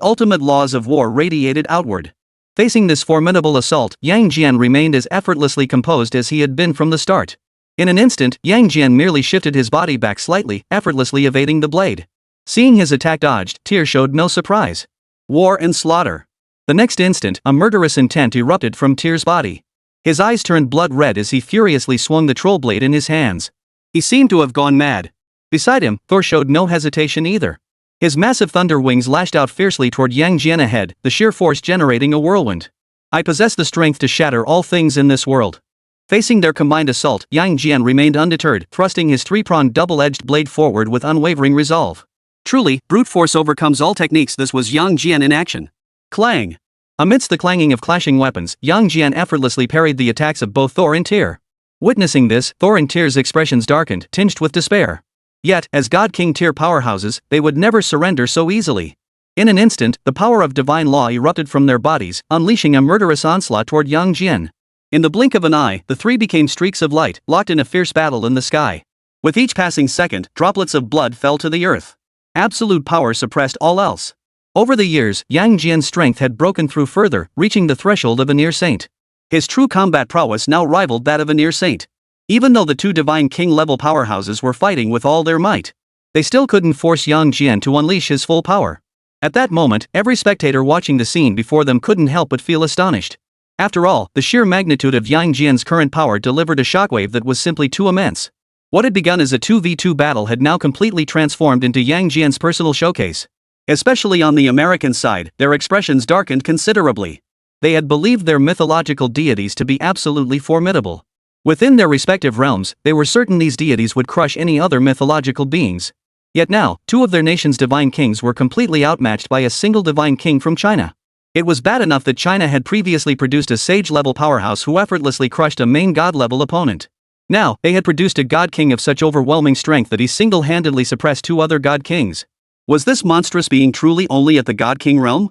ultimate laws of war radiated outward. Facing this formidable assault, Yang Jian remained as effortlessly composed as he had been from the start. In an instant, Yang Jian merely shifted his body back slightly, effortlessly evading the blade. Seeing his attack dodged, Tyr showed no surprise. War and slaughter. The next instant, a murderous intent erupted from Tyr's body. His eyes turned blood red as he furiously swung the troll blade in his hands. He seemed to have gone mad. Beside him, Thor showed no hesitation either. His massive thunder wings lashed out fiercely toward Yang Jian ahead, the sheer force generating a whirlwind. I possess the strength to shatter all things in this world. Facing their combined assault, Yang Jian remained undeterred, thrusting his three-pronged double-edged blade forward with unwavering resolve. Truly, brute force overcomes all techniques. This was Yang Jian in action. Clang! Amidst the clanging of clashing weapons, Yang Jian effortlessly parried the attacks of both Thor and Tyr. Witnessing this, Thor and Tyr's expressions darkened, tinged with despair. Yet, as God King Tyr powerhouses, they would never surrender so easily. In an instant, the power of divine law erupted from their bodies, unleashing a murderous onslaught toward Yang Jian. In the blink of an eye, the three became streaks of light, locked in a fierce battle in the sky. With each passing second, droplets of blood fell to the earth. Absolute power suppressed all else. Over the years, Yang Jian's strength had broken through further, reaching the threshold of a near saint. His true combat prowess now rivaled that of a near saint. Even though the two divine king-level powerhouses were fighting with all their might, they still couldn't force Yang Jian to unleash his full power. At that moment, every spectator watching the scene before them couldn't help but feel astonished. After all, the sheer magnitude of Yang Jian's current power delivered a shockwave that was simply too immense. What had begun as a 2v2 battle had now completely transformed into Yang Jian's personal showcase. Especially on the American side, their expressions darkened considerably. They had believed their mythological deities to be absolutely formidable. Within their respective realms, they were certain these deities would crush any other mythological beings. Yet now, two of their nation's divine kings were completely outmatched by a single divine king from China. It was bad enough that China had previously produced a sage-level powerhouse who effortlessly crushed a main god-level opponent. Now, they had produced a god king of such overwhelming strength that he single-handedly suppressed two other god kings. Was this monstrous being truly only at the god king realm?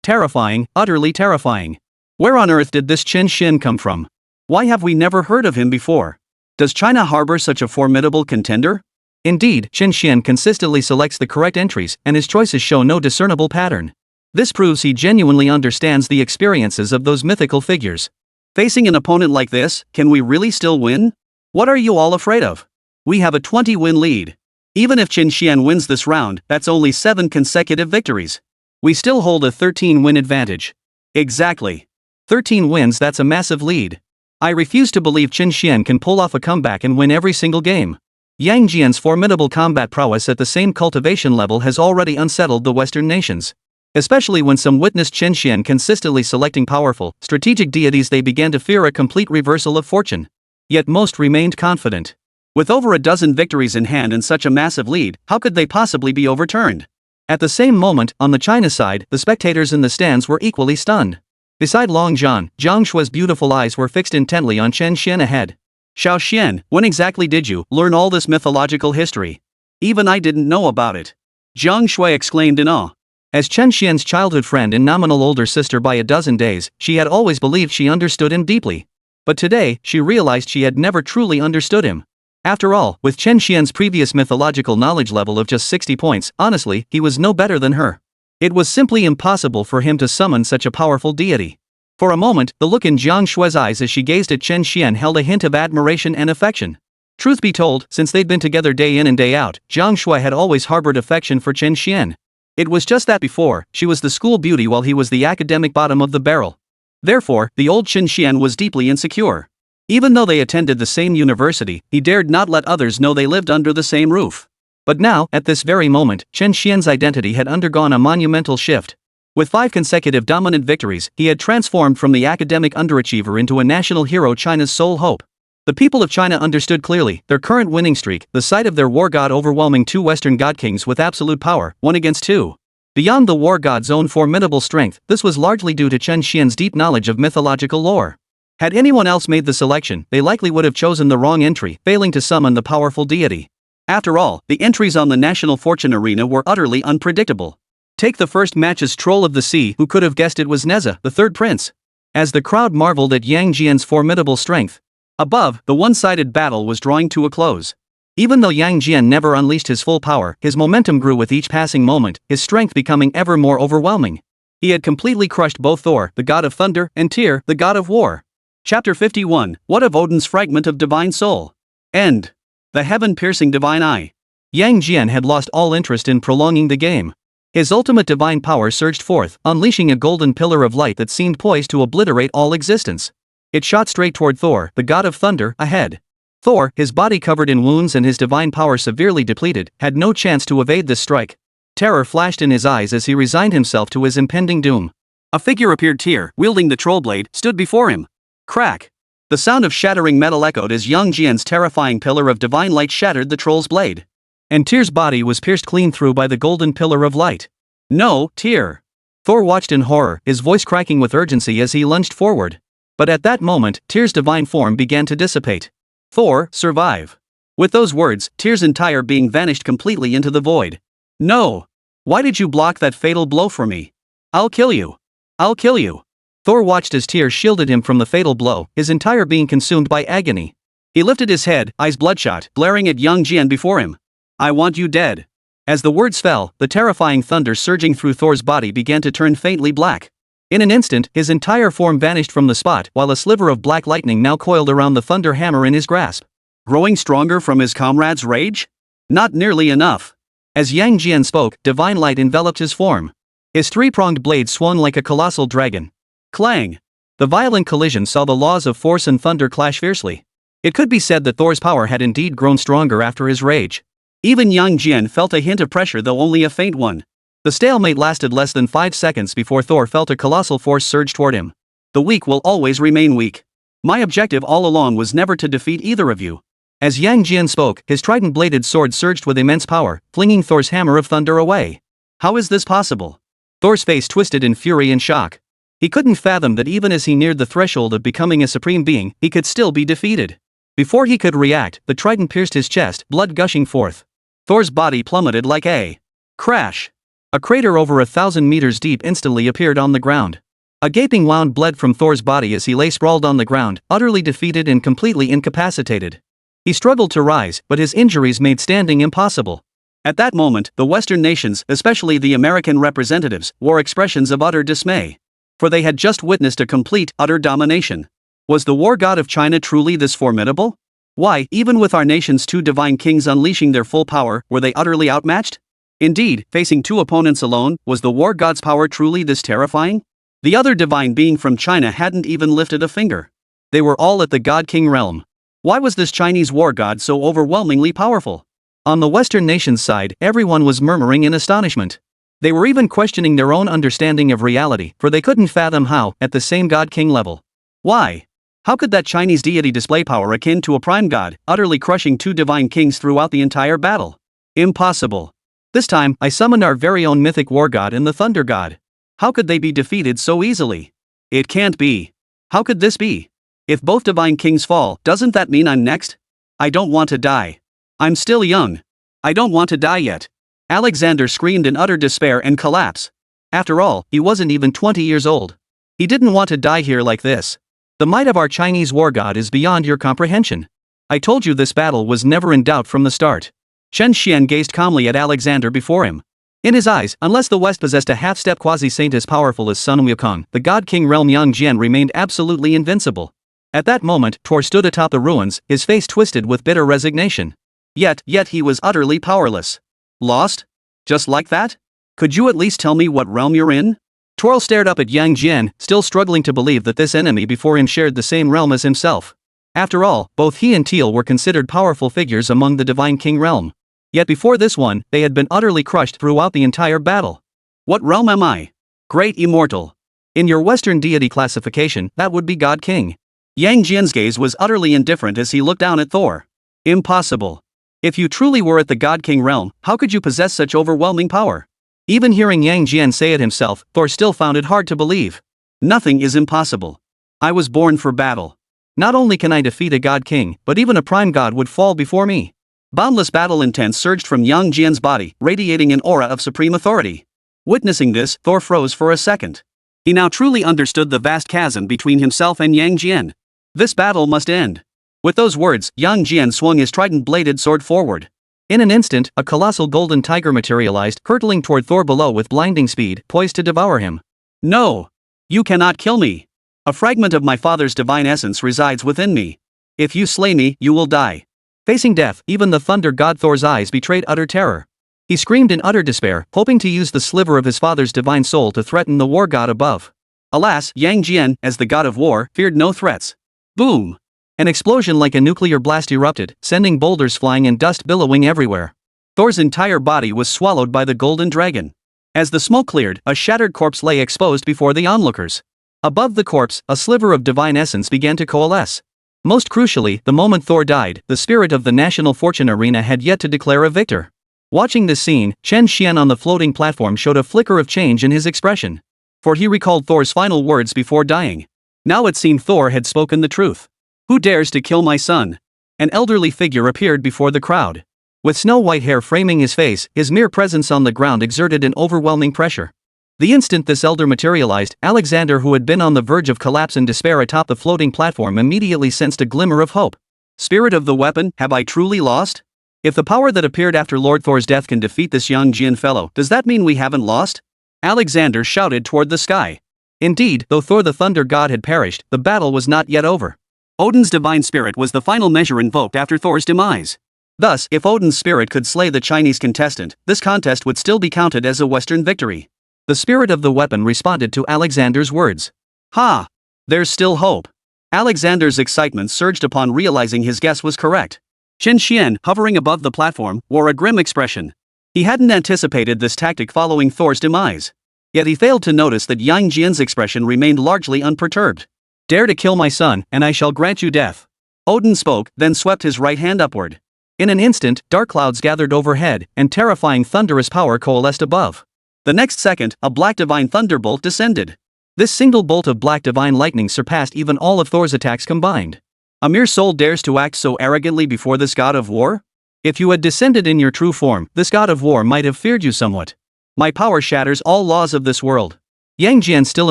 Terrifying, utterly terrifying. Where on earth did this Chen Xuan come from? Why have we never heard of him before? Does China harbor such a formidable contender? Indeed, Chen Xuan consistently selects the correct entries and his choices show no discernible pattern. This proves he genuinely understands the experiences of those mythical figures. Facing an opponent like this, can we really still win? What are you all afraid of? We have a 20-win lead. Even if Chen Xuan wins this round, that's only 7 consecutive victories. We still hold a 13-win advantage. Exactly. 13 wins, that's a massive lead. I refuse to believe Chen Xuan can pull off a comeback and win every single game. Yang Jian's formidable combat prowess at the same cultivation level has already unsettled the Western nations. Especially when some witnessed Chen Xuan consistently selecting powerful, strategic deities, they began to fear a complete reversal of fortune. Yet most remained confident. With over a dozen victories in hand and such a massive lead, how could they possibly be overturned? At the same moment, on the China side, the spectators in the stands were equally stunned. Beside Long Zhan, Jiang Shui's beautiful eyes were fixed intently on Chen Xuan ahead. Xiao Xian, when exactly did you learn all this mythological history? Even I didn't know about it. Jiang Shui exclaimed in awe. As Chen Xian's childhood friend and nominal older sister by a dozen days, she had always believed she understood him deeply. But today, she realized she had never truly understood him. After all, with Chen Xian's previous mythological knowledge level of just 60 points, honestly, he was no better than her. It was simply impossible for him to summon such a powerful deity. For a moment, the look in Jiang Shui's eyes as she gazed at Chen Xuan held a hint of admiration and affection. Truth be told, since they'd been together day in and day out, Jiang Shui had always harbored affection for Chen Xuan. It was just that before, she was the school beauty while he was the academic bottom of the barrel. Therefore, the old Chen Xuan was deeply insecure. Even though they attended the same university, he dared not let others know they lived under the same roof. But now, at this very moment, Chen Xian's identity had undergone a monumental shift. With 5 consecutive dominant victories, he had transformed from the academic underachiever into a national hero, China's sole hope. The people of China understood clearly their current winning streak, the sight of their war god overwhelming 2 Western god kings with absolute power, 1 against 2. Beyond the war god's own formidable strength, this was largely due to Chen Xian's deep knowledge of mythological lore. Had anyone else made the selection, they likely would have chosen the wrong entry, failing to summon the powerful deity. After all, the entries on the National Fortune Arena were utterly unpredictable. Take the first match's Troll of the Sea, who could have guessed it was Nezha, the third prince? As the crowd marveled at Yang Jian's formidable strength. Above, the one-sided battle was drawing to a close. Even though Yang Jian never unleashed his full power, his momentum grew with each passing moment, his strength becoming ever more overwhelming. He had completely crushed both Thor, the god of thunder, and Tyr, the god of war. Chapter 51, What of Odin's Fragment of Divine Soul? End. The heaven-piercing divine eye. Yang Jian had lost all interest in prolonging the game. His ultimate divine power surged forth, unleashing a golden pillar of light that seemed poised to obliterate all existence. It shot straight toward Thor, the god of thunder, ahead. Thor, his body covered in wounds and his divine power severely depleted, had no chance to evade this strike. Terror flashed in his eyes as he resigned himself to his impending doom. A figure appeared. Tyr, wielding the troll blade, stood before him. Crack! The sound of shattering metal echoed as Yang Jian's terrifying pillar of divine light shattered the troll's blade. And Tyr's body was pierced clean through by the golden pillar of light. No, Tyr! Thor watched in horror, his voice cracking with urgency as he lunged forward. But at that moment, Tyr's divine form began to dissipate. Thor, survive! With those words, Tyr's entire being vanished completely into the void. No! Why did you block that fatal blow for me? I'll kill you! I'll kill you! Thor watched as Tyr shielded him from the fatal blow, his entire being consumed by agony. He lifted his head, eyes bloodshot, glaring at Yang Jian before him. I want you dead. As the words fell, the terrifying thunder surging through Thor's body began to turn faintly black. In an instant, his entire form vanished from the spot, while a sliver of black lightning now coiled around the thunder hammer in his grasp. Growing stronger from his comrade's rage? Not nearly enough. As Yang Jian spoke, divine light enveloped his form. His 3-pronged blade swung like a colossal dragon. Clang! The violent collision saw the laws of force and thunder clash fiercely. It could be said that Thor's power had indeed grown stronger after his rage. Even Yang Jian felt a hint of pressure, though only a faint one. The stalemate lasted less than 5 seconds before Thor felt a colossal force surge toward him. The weak will always remain weak. My objective all along was never to defeat either of you. As Yang Jian spoke, his trident-bladed sword surged with immense power, flinging Thor's hammer of thunder away. How is this possible? Thor's face twisted in fury and shock. He couldn't fathom that even as he neared the threshold of becoming a supreme being, he could still be defeated. Before he could react, the trident pierced his chest, blood gushing forth. Thor's body plummeted like a crash. A crater over 1,000 meters deep instantly appeared on the ground. A gaping wound bled from Thor's body as he lay sprawled on the ground, utterly defeated and completely incapacitated. He struggled to rise, but his injuries made standing impossible. At that moment, the Western nations, especially the American representatives, wore expressions of utter dismay. For they had just witnessed a complete, utter domination. Was the war god of China truly this formidable? Why, even with our nation's two divine kings unleashing their full power, were they utterly outmatched? Indeed, facing two opponents alone, was the war god's power truly this terrifying? The other divine being from China hadn't even lifted a finger. They were all at the god-king realm. Why was this Chinese war god so overwhelmingly powerful? On the Western nation's side, everyone was murmuring in astonishment. They were even questioning their own understanding of reality, for they couldn't fathom how, at the same god-king level. Why? How could that Chinese deity display power akin to a prime god, utterly crushing two divine kings throughout the entire battle? Impossible. This time, I summoned our very own mythic war god and the thunder god. How could they be defeated so easily? It can't be. How could this be? If both divine kings fall, doesn't that mean I'm next? I don't want to die. I'm still young. I don't want to die yet. Alexander screamed in utter despair and collapse. After all, he wasn't even 20 years old. He didn't want to die here like this. The might of our Chinese war god is beyond your comprehension. I told you this battle was never in doubt from the start. Chen Xuan gazed calmly at Alexander before him. In his eyes, unless the West possessed a half-step quasi-saint as powerful as Sun Wukong, the god-king realm Yang Jian remained absolutely invincible. At that moment, Tor stood atop the ruins, his face twisted with bitter resignation. Yet he was utterly powerless. Lost? Just like that? Could you at least tell me what realm you're in? Tor stared up at Yang Jian, still struggling to believe that this enemy before him shared the same realm as himself. After all, both he and Teal were considered powerful figures among the Divine King realm. Yet before this one, they had been utterly crushed throughout the entire battle. What realm am I? Great Immortal. In your Western deity classification, that would be God King. Yang Jian's gaze was utterly indifferent as he looked down at Thor. Impossible. If you truly were at the God King realm, how could you possess such overwhelming power? Even hearing Yang Jian say it himself, Thor still found it hard to believe. Nothing is impossible. I was born for battle. Not only can I defeat a God King, but even a prime god would fall before me. Boundless battle intent surged from Yang Jian's body, radiating an aura of supreme authority. Witnessing this, Thor froze for a second. He now truly understood the vast chasm between himself and Yang Jian. This battle must end. With those words, Yang Jian swung his trident-bladed sword forward. In an instant, a colossal golden tiger materialized, hurtling toward Thor below with blinding speed, poised to devour him. No! You cannot kill me! A fragment of my father's divine essence resides within me. If you slay me, you will die. Facing death, even the thunder god Thor's eyes betrayed utter terror. He screamed in utter despair, hoping to use the sliver of his father's divine soul to threaten the war god above. Alas, Yang Jian, as the god of war, feared no threats. Boom! An explosion like a nuclear blast erupted, sending boulders flying and dust billowing everywhere. Thor's entire body was swallowed by the golden dragon. As the smoke cleared, a shattered corpse lay exposed before the onlookers. Above the corpse, a sliver of divine essence began to coalesce. Most crucially, the moment Thor died, the spirit of the National Fortune Arena had yet to declare a victor. Watching this scene, Chen Xuan on the floating platform showed a flicker of change in his expression. For he recalled Thor's final words before dying. Now it seemed Thor had spoken the truth. Who dares to kill my son? An elderly figure appeared before the crowd. With snow-white hair framing his face, his mere presence on the ground exerted an overwhelming pressure. The instant this elder materialized, Alexander, who had been on the verge of collapse and despair atop the floating platform, immediately sensed a glimmer of hope. Spirit of the weapon, have I truly lost? If the power that appeared after Lord Thor's death can defeat this Yang Jian fellow, does that mean we haven't lost? Alexander shouted toward the sky. Indeed, though Thor the thunder god had perished, the battle was not yet over. Odin's divine spirit was the final measure invoked after Thor's demise. Thus, if Odin's spirit could slay the Chinese contestant, this contest would still be counted as a Western victory. The spirit of the weapon responded to Alexander's words. Ha! There's still hope. Alexander's excitement surged upon realizing his guess was correct. Chen Xuan, hovering above the platform, wore a grim expression. He hadn't anticipated this tactic following Thor's demise. Yet he failed to notice that Yang Jian's expression remained largely unperturbed. Dare to kill my son, and I shall grant you death. Odin spoke, then swept his right hand upward. In an instant, dark clouds gathered overhead, and terrifying thunderous power coalesced above. The next second, a black divine thunderbolt descended. This single bolt of black divine lightning surpassed even all of Thor's attacks combined. A mere soul dares to act so arrogantly before this god of war? If you had descended in your true form, this god of war might have feared you somewhat. My power shatters all laws of this world. Yang Jian still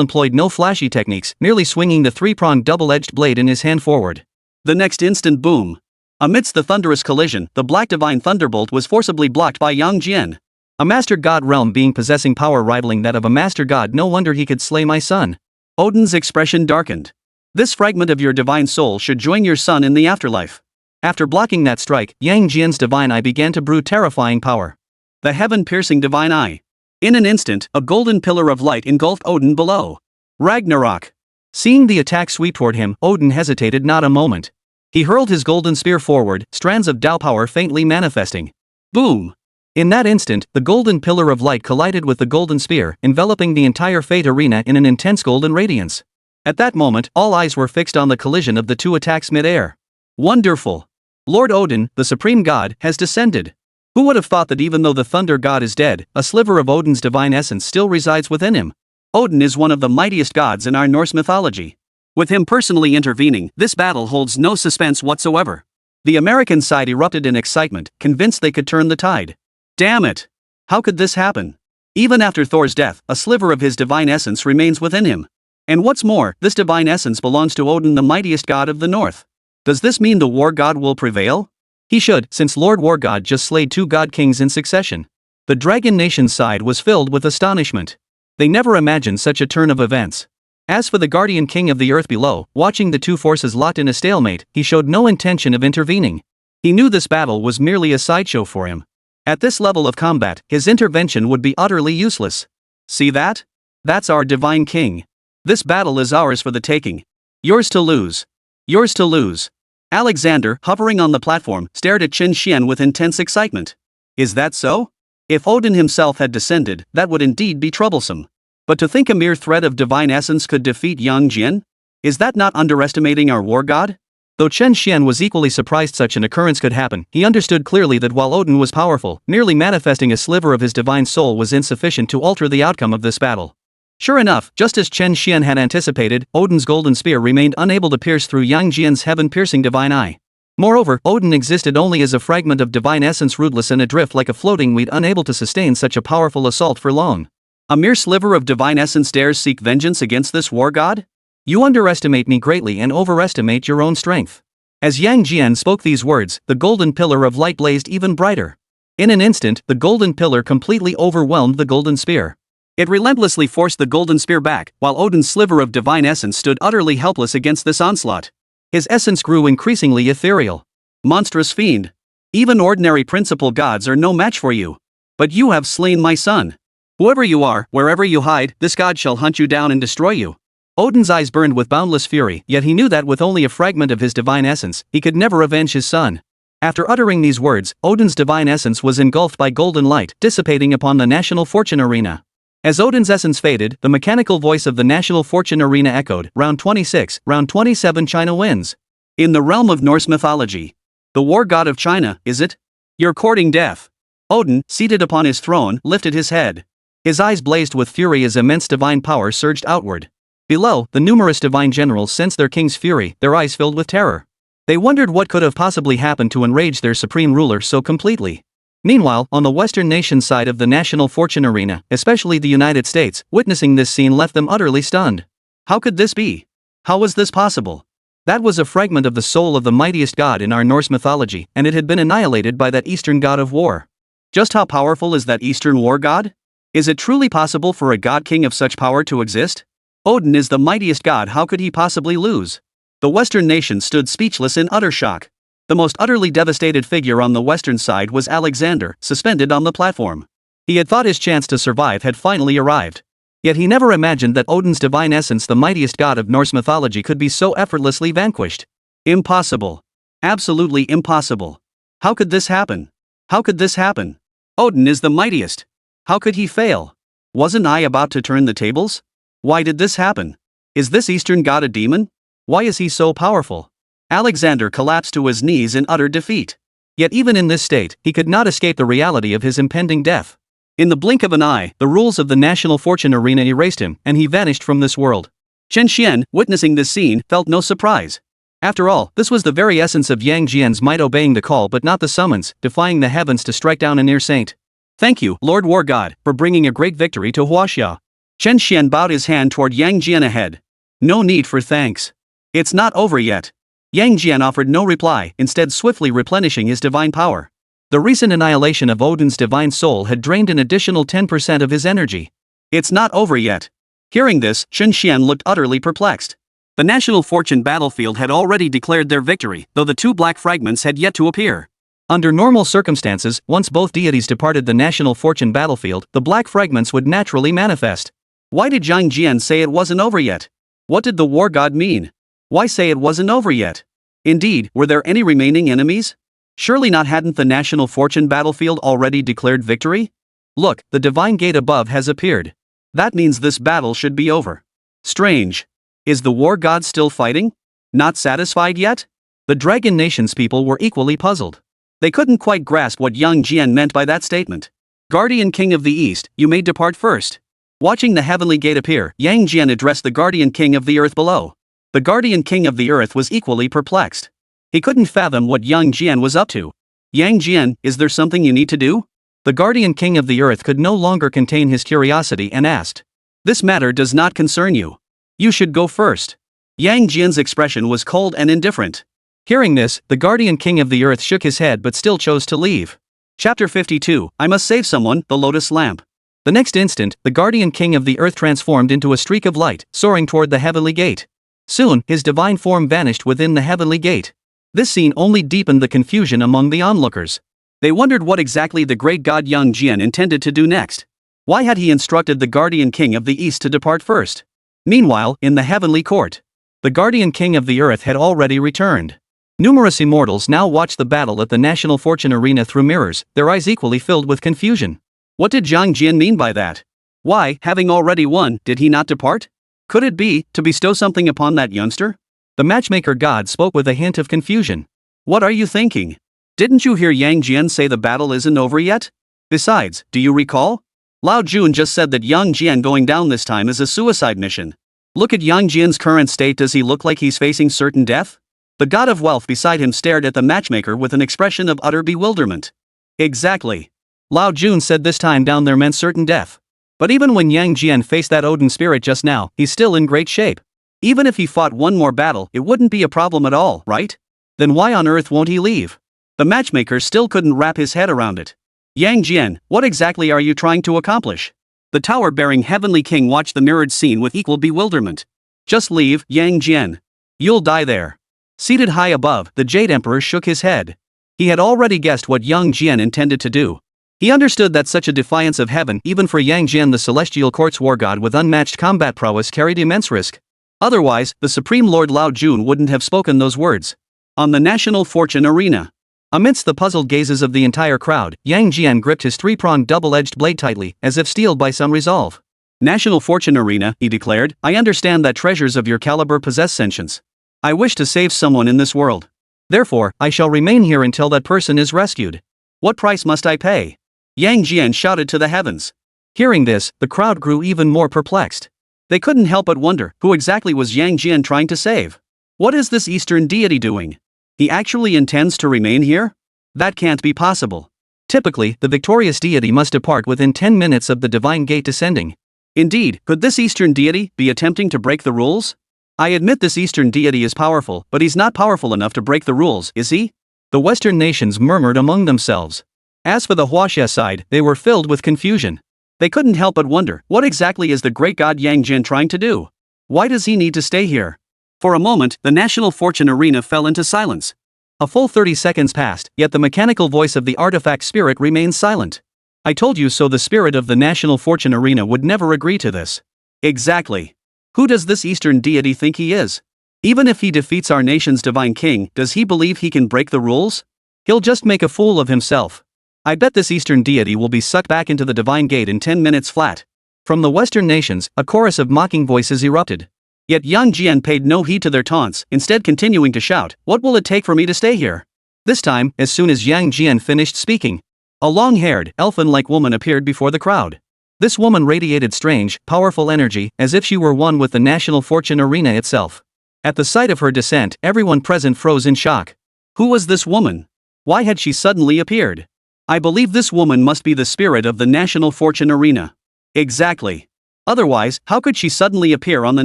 employed no flashy techniques, merely swinging the three-pronged double-edged blade in his hand forward. The next instant, boom. Amidst the thunderous collision, the black divine thunderbolt was forcibly blocked by Yang Jian. A master god realm being possessing power rivaling that of a master god, no wonder he could slay my son. Odin's expression darkened. This fragment of your divine soul should join your son in the afterlife. After blocking that strike, Yang Jian's divine eye began to brew terrifying power. The heaven-piercing divine eye. In an instant, a golden pillar of light engulfed Odin below. Ragnarok. Seeing the attack sweep toward him, Odin hesitated not a moment. He hurled his golden spear forward, strands of Tao power faintly manifesting. Boom! In that instant, the golden pillar of light collided with the golden spear, enveloping the entire Fate arena in an intense golden radiance. At that moment, all eyes were fixed on the collision of the two attacks mid-air. Wonderful! Lord Odin, the supreme god, has descended. Who would have thought that even though the thunder god is dead, a sliver of Odin's divine essence still resides within him? Odin is one of the mightiest gods in our Norse mythology. With him personally intervening, this battle holds no suspense whatsoever. The American side erupted in excitement, convinced they could turn the tide. Damn it! How could this happen? Even after Thor's death, a sliver of his divine essence remains within him. And what's more, this divine essence belongs to Odin, the mightiest god of the north. Does this mean the war god will prevail? He should, since Lord War God just slayed two god kings in succession. The Dragon Nation side was filled with astonishment. They never imagined such a turn of events. As for the Guardian King of the Earth below, watching the two forces locked in a stalemate, he showed no intention of intervening. He knew this battle was merely a sideshow for him. At this level of combat, his intervention would be utterly useless. See that? That's our divine king. This battle is ours for the taking. Yours to lose. Yours to lose. Alexander, hovering on the platform, stared at Chen Xuan with intense excitement. Is that so? If Odin himself had descended, that would indeed be troublesome. But to think a mere thread of divine essence could defeat Yang Jian? Is that not underestimating our war god? Though Chen Xuan was equally surprised such an occurrence could happen, he understood clearly that while Odin was powerful, merely manifesting a sliver of his divine soul was insufficient to alter the outcome of this battle. Sure enough, just as Chen Xuan had anticipated, Odin's golden spear remained unable to pierce through Yang Jian's heaven-piercing divine eye. Moreover, Odin existed only as a fragment of divine essence, rootless and adrift like a floating weed, unable to sustain such a powerful assault for long. A mere sliver of divine essence dares seek vengeance against this war god? You underestimate me greatly and overestimate your own strength. As Yang Jian spoke these words, the golden pillar of light blazed even brighter. In an instant, the golden pillar completely overwhelmed the golden spear. It relentlessly forced the golden spear back, while Odin's sliver of divine essence stood utterly helpless against this onslaught. His essence grew increasingly ethereal. Monstrous fiend! Even ordinary principal gods are no match for you. But you have slain my son. Whoever you are, wherever you hide, this god shall hunt you down and destroy you. Odin's eyes burned with boundless fury, yet he knew that with only a fragment of his divine essence, he could never avenge his son. After uttering these words, Odin's divine essence was engulfed by golden light, dissipating upon the national fortune arena. As Odin's essence faded, the mechanical voice of the national fortune arena echoed, "Round 26, round 27, China wins." In the realm of Norse mythology. The war god of China, is it? You're courting death. Odin, seated upon his throne, lifted his head. His eyes blazed with fury as immense divine power surged outward. Below, the numerous divine generals sensed their king's fury, their eyes filled with terror. They wondered what could have possibly happened to enrage their supreme ruler so completely. Meanwhile, on the Western nation side of the national fortune arena, especially the United States, witnessing this scene left them utterly stunned. How could this be? How was this possible? That was a fragment of the soul of the mightiest god in our Norse mythology, and it had been annihilated by that Eastern god of war. Just how powerful is that Eastern war god? Is it truly possible for a god king of such power to exist? Odin is the mightiest god, how could he possibly lose? The Western nation stood speechless in utter shock. The most utterly devastated figure on the Western side was Alexander, suspended on the platform. He had thought his chance to survive had finally arrived. Yet he never imagined that Odin's divine essence, the mightiest god of Norse mythology, could be so effortlessly vanquished. Impossible. Absolutely impossible. How could this happen? How could this happen? Odin is the mightiest. How could he fail? Wasn't I about to turn the tables? Why did this happen? Is this Eastern god a demon? Why is he so powerful? Alexander collapsed to his knees in utter defeat. Yet even in this state, he could not escape the reality of his impending death. In the blink of an eye, the rules of the national fortune arena erased him, and he vanished from this world. Chen Xuan, witnessing this scene, felt no surprise. After all, this was the very essence of Yang Jian's might, obeying the call but not the summons, defying the heavens to strike down a near saint. Thank you, Lord War God, for bringing a great victory to Huaxia. Chen Xuan bowed his hand toward Yang Jian ahead. No need for thanks. It's not over yet. Yang Jian offered no reply, instead swiftly replenishing his divine power. The recent annihilation of Odin's divine soul had drained an additional 10% of his energy. It's not over yet. Hearing this, Chen Xuan looked utterly perplexed. The National Fortune battlefield had already declared their victory, though the two black fragments had yet to appear. Under normal circumstances, once both deities departed the National Fortune battlefield, the black fragments would naturally manifest. Why did Yang Jian say it wasn't over yet? What did the war god mean? Why say it wasn't over yet? Indeed, were there any remaining enemies? Surely not, hadn't the National Fortune battlefield already declared victory? Look, the divine gate above has appeared. That means this battle should be over. Strange. Is the war god still fighting? Not satisfied yet? The Dragon Nation's people were equally puzzled. They couldn't quite grasp what Yang Jian meant by that statement. Guardian King of the East, you may depart first. Watching the heavenly gate appear, Yang Jian addressed the Guardian King of the Earth below. The Guardian King of the Earth was equally perplexed. He couldn't fathom what Yang Jian was up to. Yang Jian, is there something you need to do? The Guardian King of the Earth could no longer contain his curiosity and asked. This matter does not concern you. You should go first. Yang Jian's expression was cold and indifferent. Hearing this, the Guardian King of the Earth shook his head but still chose to leave. Chapter 52, I must save someone, the Lotus Lamp. The next instant, the Guardian King of the Earth transformed into a streak of light, soaring toward the heavenly gate. Soon, his divine form vanished within the heavenly gate. This scene only deepened the confusion among the onlookers. They wondered what exactly the great god Yang Jian intended to do next. Why had he instructed the Guardian King of the East to depart first? Meanwhile, in the heavenly court, the Guardian King of the Earth had already returned. Numerous immortals now watched the battle at the National Fortune Arena through mirrors, their eyes equally filled with confusion. What did Yang Jian mean by that? Why, having already won, did he not depart? Could it be, to bestow something upon that youngster? The matchmaker god spoke with a hint of confusion. What are you thinking? Didn't you hear Yang Jian say the battle isn't over yet? Besides, do you recall? Lao Jun just said that Yang Jian going down this time is a suicide mission. Look at Yang Jian's current state. Does he look like he's facing certain death? The god of wealth beside him stared at the matchmaker with an expression of utter bewilderment. Exactly. Lao Jun said this time down there meant certain death. But even when Yang Jian faced that Odin spirit just now, he's still in great shape. Even if he fought one more battle, it wouldn't be a problem at all, right? Then why on earth won't he leave? The matchmaker still couldn't wrap his head around it. Yang Jian, what exactly are you trying to accomplish? The tower-bearing heavenly king watched the mirrored scene with equal bewilderment. Just leave, Yang Jian. You'll die there. Seated high above, the Jade Emperor shook his head. He had already guessed what Yang Jian intended to do. He understood that such a defiance of heaven, even for Yang Jian, the celestial court's war god with unmatched combat prowess, carried immense risk. Otherwise, the Supreme Lord Lao Jun wouldn't have spoken those words. On the National Fortune Arena, amidst the puzzled gazes of the entire crowd, Yang Jian gripped his three-pronged double-edged blade tightly, as if steeled by some resolve. National Fortune Arena, he declared, I understand that treasures of your caliber possess sentience. I wish to save someone in this world. Therefore, I shall remain here until that person is rescued. What price must I pay? Yang Jian shouted to the heavens. Hearing this, the crowd grew even more perplexed. They couldn't help but wonder, who exactly was Yang Jian trying to save? What is this Eastern deity doing? He actually intends to remain here? That can't be possible. Typically, the victorious deity must depart within 10 minutes of the divine gate descending. Indeed, could this Eastern deity be attempting to break the rules? I admit this Eastern deity is powerful, but he's not powerful enough to break the rules, is he? The Western nations murmured among themselves. As for the Huaxia side, they were filled with confusion. They couldn't help but wonder, what exactly is the great god Yang Jian trying to do? Why does he need to stay here? For a moment, the National Fortune Arena fell into silence. A full 30 seconds passed, yet the mechanical voice of the artifact spirit remained silent. I told you so. The spirit of the National Fortune Arena would never agree to this. Exactly. Who does this Eastern deity think he is? Even if he defeats our nation's divine king, does he believe he can break the rules? He'll just make a fool of himself. I bet this Eastern deity will be sucked back into the divine gate in 10 minutes flat. From the Western nations, a chorus of mocking voices erupted. Yet Yang Jian paid no heed to their taunts, instead continuing to shout, what will it take for me to stay here? This time, as soon as Yang Jian finished speaking, a long-haired, elfin-like woman appeared before the crowd. This woman radiated strange, powerful energy, as if she were one with the National Fortune Arena itself. At the sight of her descent, everyone present froze in shock. Who was this woman? Why had she suddenly appeared? I believe this woman must be the spirit of the national fortune arena. Exactly. Otherwise, how could she suddenly appear on the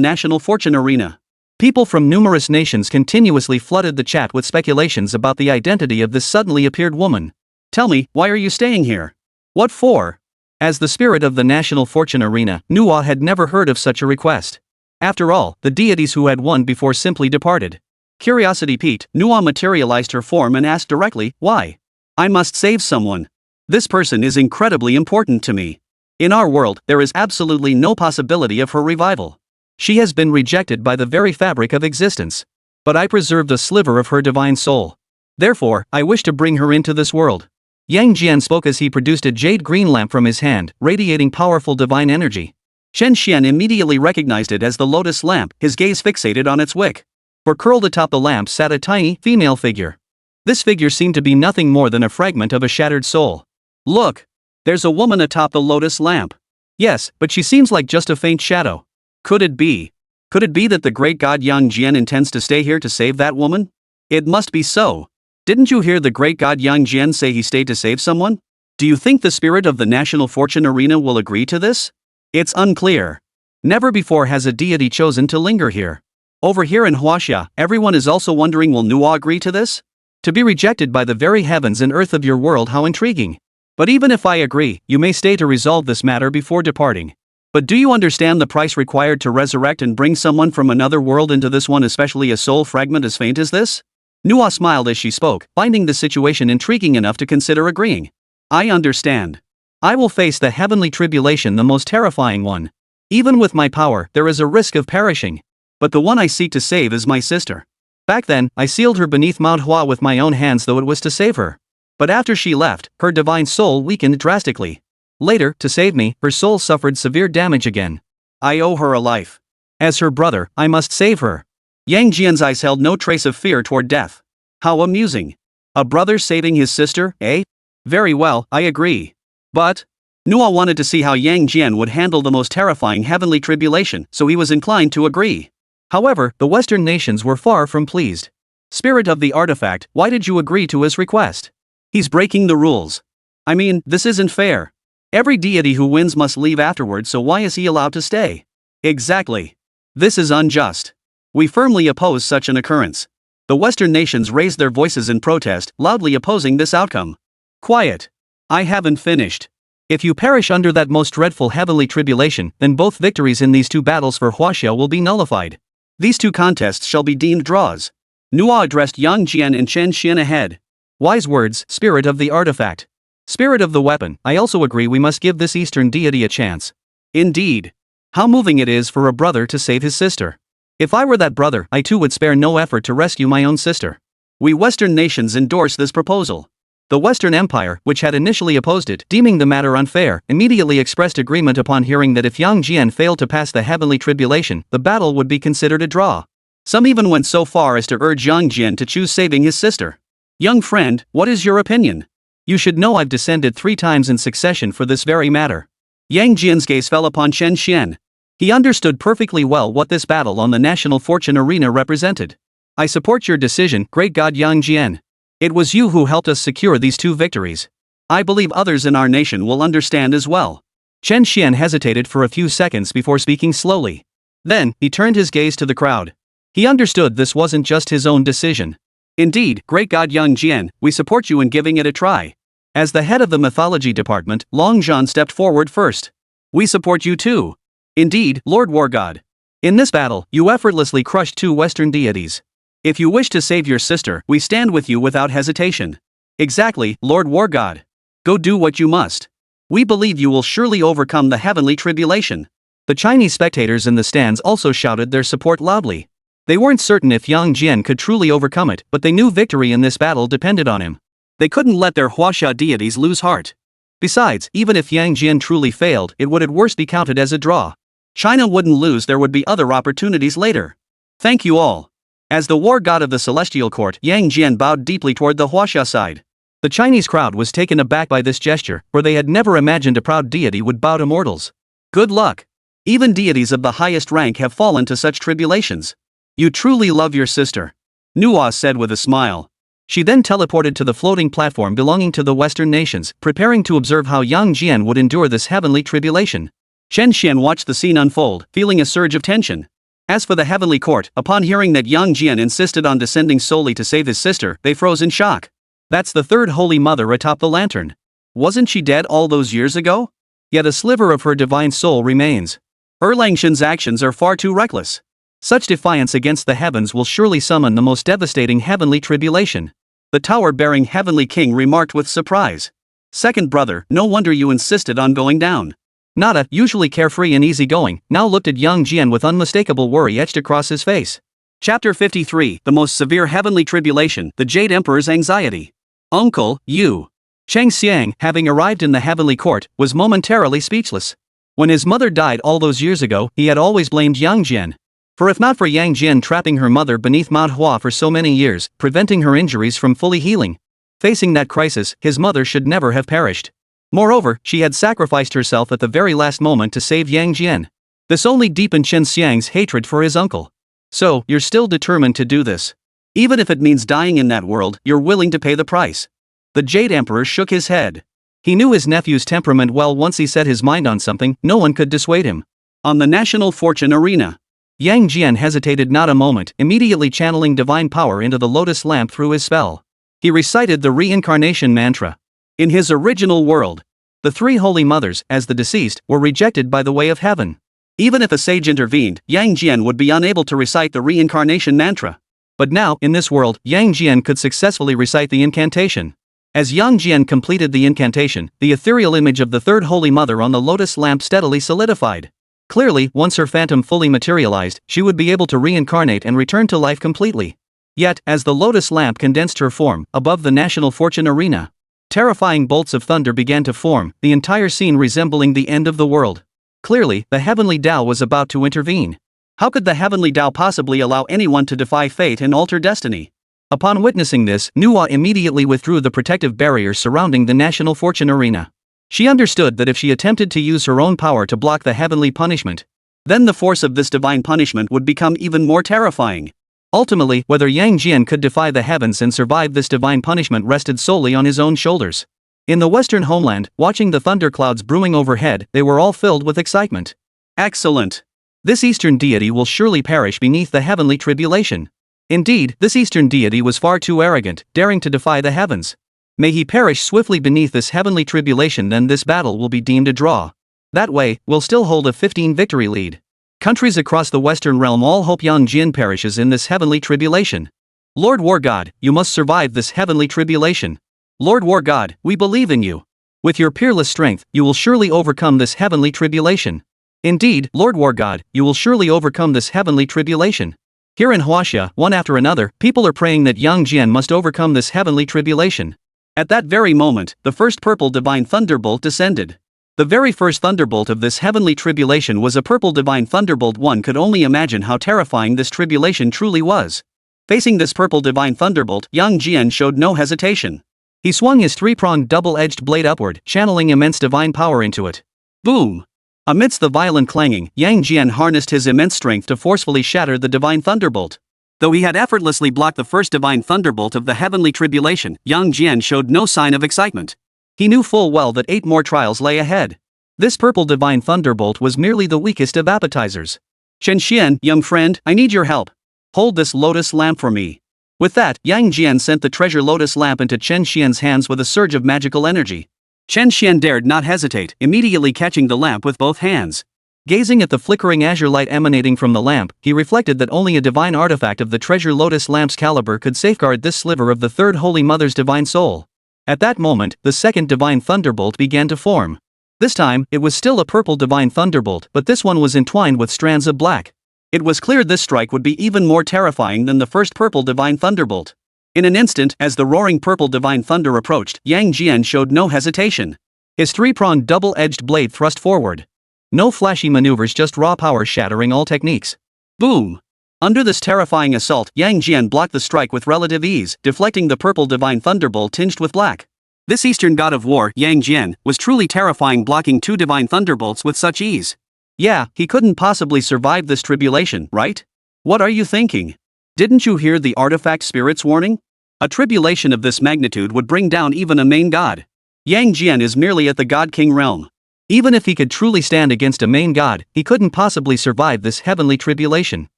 national fortune arena? People from numerous nations continuously flooded the chat with speculations about the identity of this suddenly appeared woman. Tell me, why are you staying here? What for? As the spirit of the national fortune arena, Nuwa had never heard of such a request. After all, the deities who had won before simply departed. Curiosity piqued, Nuwa materialized her form and asked directly, why? I must save someone. This person is incredibly important to me. In our world, there is absolutely no possibility of her revival. She has been rejected by the very fabric of existence. But I preserved a sliver of her divine soul. Therefore, I wish to bring her into this world. Yang Jian spoke as he produced a jade green lamp from his hand, radiating powerful divine energy. Chen Xuan immediately recognized it as the lotus lamp, his gaze fixated on its wick. For curled atop the lamp sat a tiny, female figure. This figure seemed to be nothing more than a fragment of a shattered soul. Look! There's a woman atop the lotus lamp. Yes, but she seems like just a faint shadow. Could it be? Could it be that the great god Yang Jian intends to stay here to save that woman? It must be so. Didn't you hear the great god Yang Jian say he stayed to save someone? Do you think the spirit of the national fortune arena will agree to this? It's unclear. Never before has a deity chosen to linger here. Over here in Huaxia, everyone is also wondering, will Nuwa agree to this? To be rejected by the very heavens and earth of your world, how intriguing. But even if I agree, you may stay to resolve this matter before departing. But do you understand the price required to resurrect and bring someone from another world into this one, especially a soul fragment as faint as this? Nuwa smiled as she spoke, finding the situation intriguing enough to consider agreeing. I understand. I will face the heavenly tribulation, the most terrifying one. Even with my power, there is a risk of perishing. But the one I seek to save is my sister. Back then, I sealed her beneath Manhwa with my own hands, though it was to save her. But after she left, her divine soul weakened drastically. Later, to save me, her soul suffered severe damage again. I owe her a life. As her brother, I must save her. Yang Jian's eyes held no trace of fear toward death. How amusing. A brother saving his sister, eh? Very well, I agree. But Nuwa wanted to see how Yang Jian would handle the most terrifying heavenly tribulation, so he was inclined to agree. However, the Western nations were far from pleased. Spirit of the artifact, why did you agree to his request? He's breaking the rules. I mean, this isn't fair. Every deity who wins must leave afterwards, so why is he allowed to stay? Exactly. This is unjust. We firmly oppose such an occurrence. The Western nations raised their voices in protest, loudly opposing this outcome. Quiet. I haven't finished. If you perish under that most dreadful heavenly tribulation, then both victories in these two battles for Huaxia will be nullified. These two contests shall be deemed draws. Nuwa addressed Yang Jian and Chen Xuan ahead. Wise words, spirit of the artifact. Spirit of the weapon, I also agree we must give this eastern deity a chance. Indeed. How moving it is for a brother to save his sister. If I were that brother, I too would spare no effort to rescue my own sister. We Western nations endorse this proposal. The Western Empire, which had initially opposed it, deeming the matter unfair, immediately expressed agreement upon hearing that if Yang Jian failed to pass the heavenly tribulation, the battle would be considered a draw. Some even went so far as to urge Yang Jian to choose saving his sister. Young friend, what is your opinion? You should know I've descended 3 times in succession for this very matter. Yang Jian's gaze fell upon Chen Xuan. He understood perfectly well what this battle on the national fortune arena represented. I support your decision, great god Yang Jian. It was you who helped us secure these 2 victories. I believe others in our nation will understand as well. Chen Xuan hesitated for a few seconds before speaking slowly. Then, he turned his gaze to the crowd. He understood this wasn't just his own decision. Indeed, great god Yang Jian, we support you in giving it a try. As the head of the mythology department, Long Zhan stepped forward first. We support you too. Indeed, Lord War God. In this battle, you effortlessly crushed 2 Western deities. If you wish to save your sister, we stand with you without hesitation. Exactly, Lord War God. Go do what you must. We believe you will surely overcome the heavenly tribulation. The Chinese spectators in the stands also shouted their support loudly. They weren't certain if Yang Jian could truly overcome it, but they knew victory in this battle depended on him. They couldn't let their Huaxia deities lose heart. Besides, even if Yang Jian truly failed, it would at worst be counted as a draw. China wouldn't lose, there would be other opportunities later. Thank you all. As the war god of the celestial court, Yang Jian bowed deeply toward the Huaxia side. The Chinese crowd was taken aback by this gesture, for they had never imagined a proud deity would bow to mortals. Good luck. Even deities of the highest rank have fallen to such tribulations. You truly love your sister. Nuwa said with a smile. She then teleported to the floating platform belonging to the Western nations, preparing to observe how Yang Jian would endure this heavenly tribulation. Chen Xuan watched the scene unfold, feeling a surge of tension. As for the heavenly court, upon hearing that Yang Jian insisted on descending solely to save his sister, they froze in shock. That's the third Holy Mother atop the lantern. Wasn't she dead all those years ago? Yet a sliver of her divine soul remains. Erlang Shen's actions are far too reckless. Such defiance against the heavens will surely summon the most devastating heavenly tribulation. The tower-bearing heavenly king remarked with surprise. Second brother, no wonder you insisted on going down. Nada, usually carefree and easygoing, now looked at Yang Jian with unmistakable worry etched across his face. Chapter 53, The Most Severe Heavenly Tribulation, the Jade Emperor's Anxiety. Uncle, you. Chen Xuan, having arrived in the heavenly court, was momentarily speechless. When his mother died all those years ago, he had always blamed Yang Jian. For if not for Yang Jian trapping her mother beneath Manhwa for so many years, preventing her injuries from fully healing. Facing that crisis, his mother should never have perished. Moreover, she had sacrificed herself at the very last moment to save Yang Jian. This only deepened Chen Xiang's hatred for his uncle. So, you're still determined to do this. Even if it means dying in that world, you're willing to pay the price. The Jade Emperor shook his head. He knew his nephew's temperament well. Once he set his mind on something, no one could dissuade him. On the national fortune arena, Yang Jian hesitated not a moment, immediately channeling divine power into the lotus lamp through his spell. He recited the reincarnation mantra. In his original world, the three holy mothers, as the deceased, were rejected by the way of heaven. Even if a sage intervened, Yang Jian would be unable to recite the reincarnation mantra. But now, in this world, Yang Jian could successfully recite the incantation. As Yang Jian completed the incantation, the ethereal image of the third holy mother on the lotus lamp steadily solidified. Clearly, once her phantom fully materialized, she would be able to reincarnate and return to life completely. Yet, as the lotus lamp condensed her form, above the national fortune arena, terrifying bolts of thunder began to form, the entire scene resembling the end of the world. Clearly, the heavenly Tao was about to intervene. How could the heavenly Tao possibly allow anyone to defy fate and alter destiny? Upon witnessing this, Nuwa immediately withdrew the protective barrier surrounding the national fortune arena. She understood that if she attempted to use her own power to block the heavenly punishment, then the force of this divine punishment would become even more terrifying. Ultimately, whether Yang Jian could defy the heavens and survive this divine punishment rested solely on his own shoulders. In the western homeland, watching the thunderclouds brewing overhead, they were all filled with excitement. Excellent! This eastern deity will surely perish beneath the heavenly tribulation. Indeed, this eastern deity was far too arrogant, daring to defy the heavens. May he perish swiftly beneath this heavenly tribulation, then this battle will be deemed a draw. That way, we'll still hold a 15 victory lead. Countries across the western realm all hope Yang Jian perishes in this heavenly tribulation. Lord War God, you must survive this heavenly tribulation. Lord War God, we believe in you. With your peerless strength, you will surely overcome this heavenly tribulation. Indeed, Lord War God, you will surely overcome this heavenly tribulation. Here in Huaxia, one after another, people are praying that Yang Jian must overcome this heavenly tribulation. At that very moment, the first purple divine thunderbolt descended. The very first thunderbolt of this heavenly tribulation was a purple divine thunderbolt. One could only imagine how terrifying this tribulation truly was. Facing this purple divine thunderbolt, Yang Jian showed no hesitation. He swung his three-pronged double-edged blade upward, channeling immense divine power into it. Boom! Amidst the violent clanging, Yang Jian harnessed his immense strength to forcefully shatter the divine thunderbolt. Though he had effortlessly blocked the first divine thunderbolt of the heavenly tribulation, Yang Jian showed no sign of excitement. He knew full well that 8 more trials lay ahead. This purple divine thunderbolt was merely the weakest of appetizers. Chen Xuan, young friend, I need your help. Hold this lotus lamp for me. With that, Yang Jian sent the treasure lotus lamp into Chen Xian's hands with a surge of magical energy. Chen Xuan dared not hesitate, immediately catching the lamp with both hands. Gazing at the flickering azure light emanating from the lamp, he reflected that only a divine artifact of the treasure lotus lamp's caliber could safeguard this sliver of the third holy mother's divine soul. At that moment, the second divine thunderbolt began to form. This time, it was still a purple divine thunderbolt, but this one was entwined with strands of black. It was clear this strike would be even more terrifying than the first purple divine thunderbolt. In an instant, as the roaring purple divine thunder approached, Yang Jian showed no hesitation. His three-pronged double-edged blade thrust forward. No flashy maneuvers, just raw power shattering all techniques. Boom! Under this terrifying assault, Yang Jian blocked the strike with relative ease, deflecting the purple divine thunderbolt tinged with black. This eastern god of war, Yang Jian, was truly terrifying, blocking 2 divine thunderbolts with such ease. Yeah, he couldn't possibly survive this tribulation, right? What are you thinking? Didn't you hear the artifact spirit's warning? A tribulation of this magnitude would bring down even a main god. Yang Jian is merely at the God-King realm. Even if he could truly stand against a main god, he couldn't possibly survive this heavenly tribulation.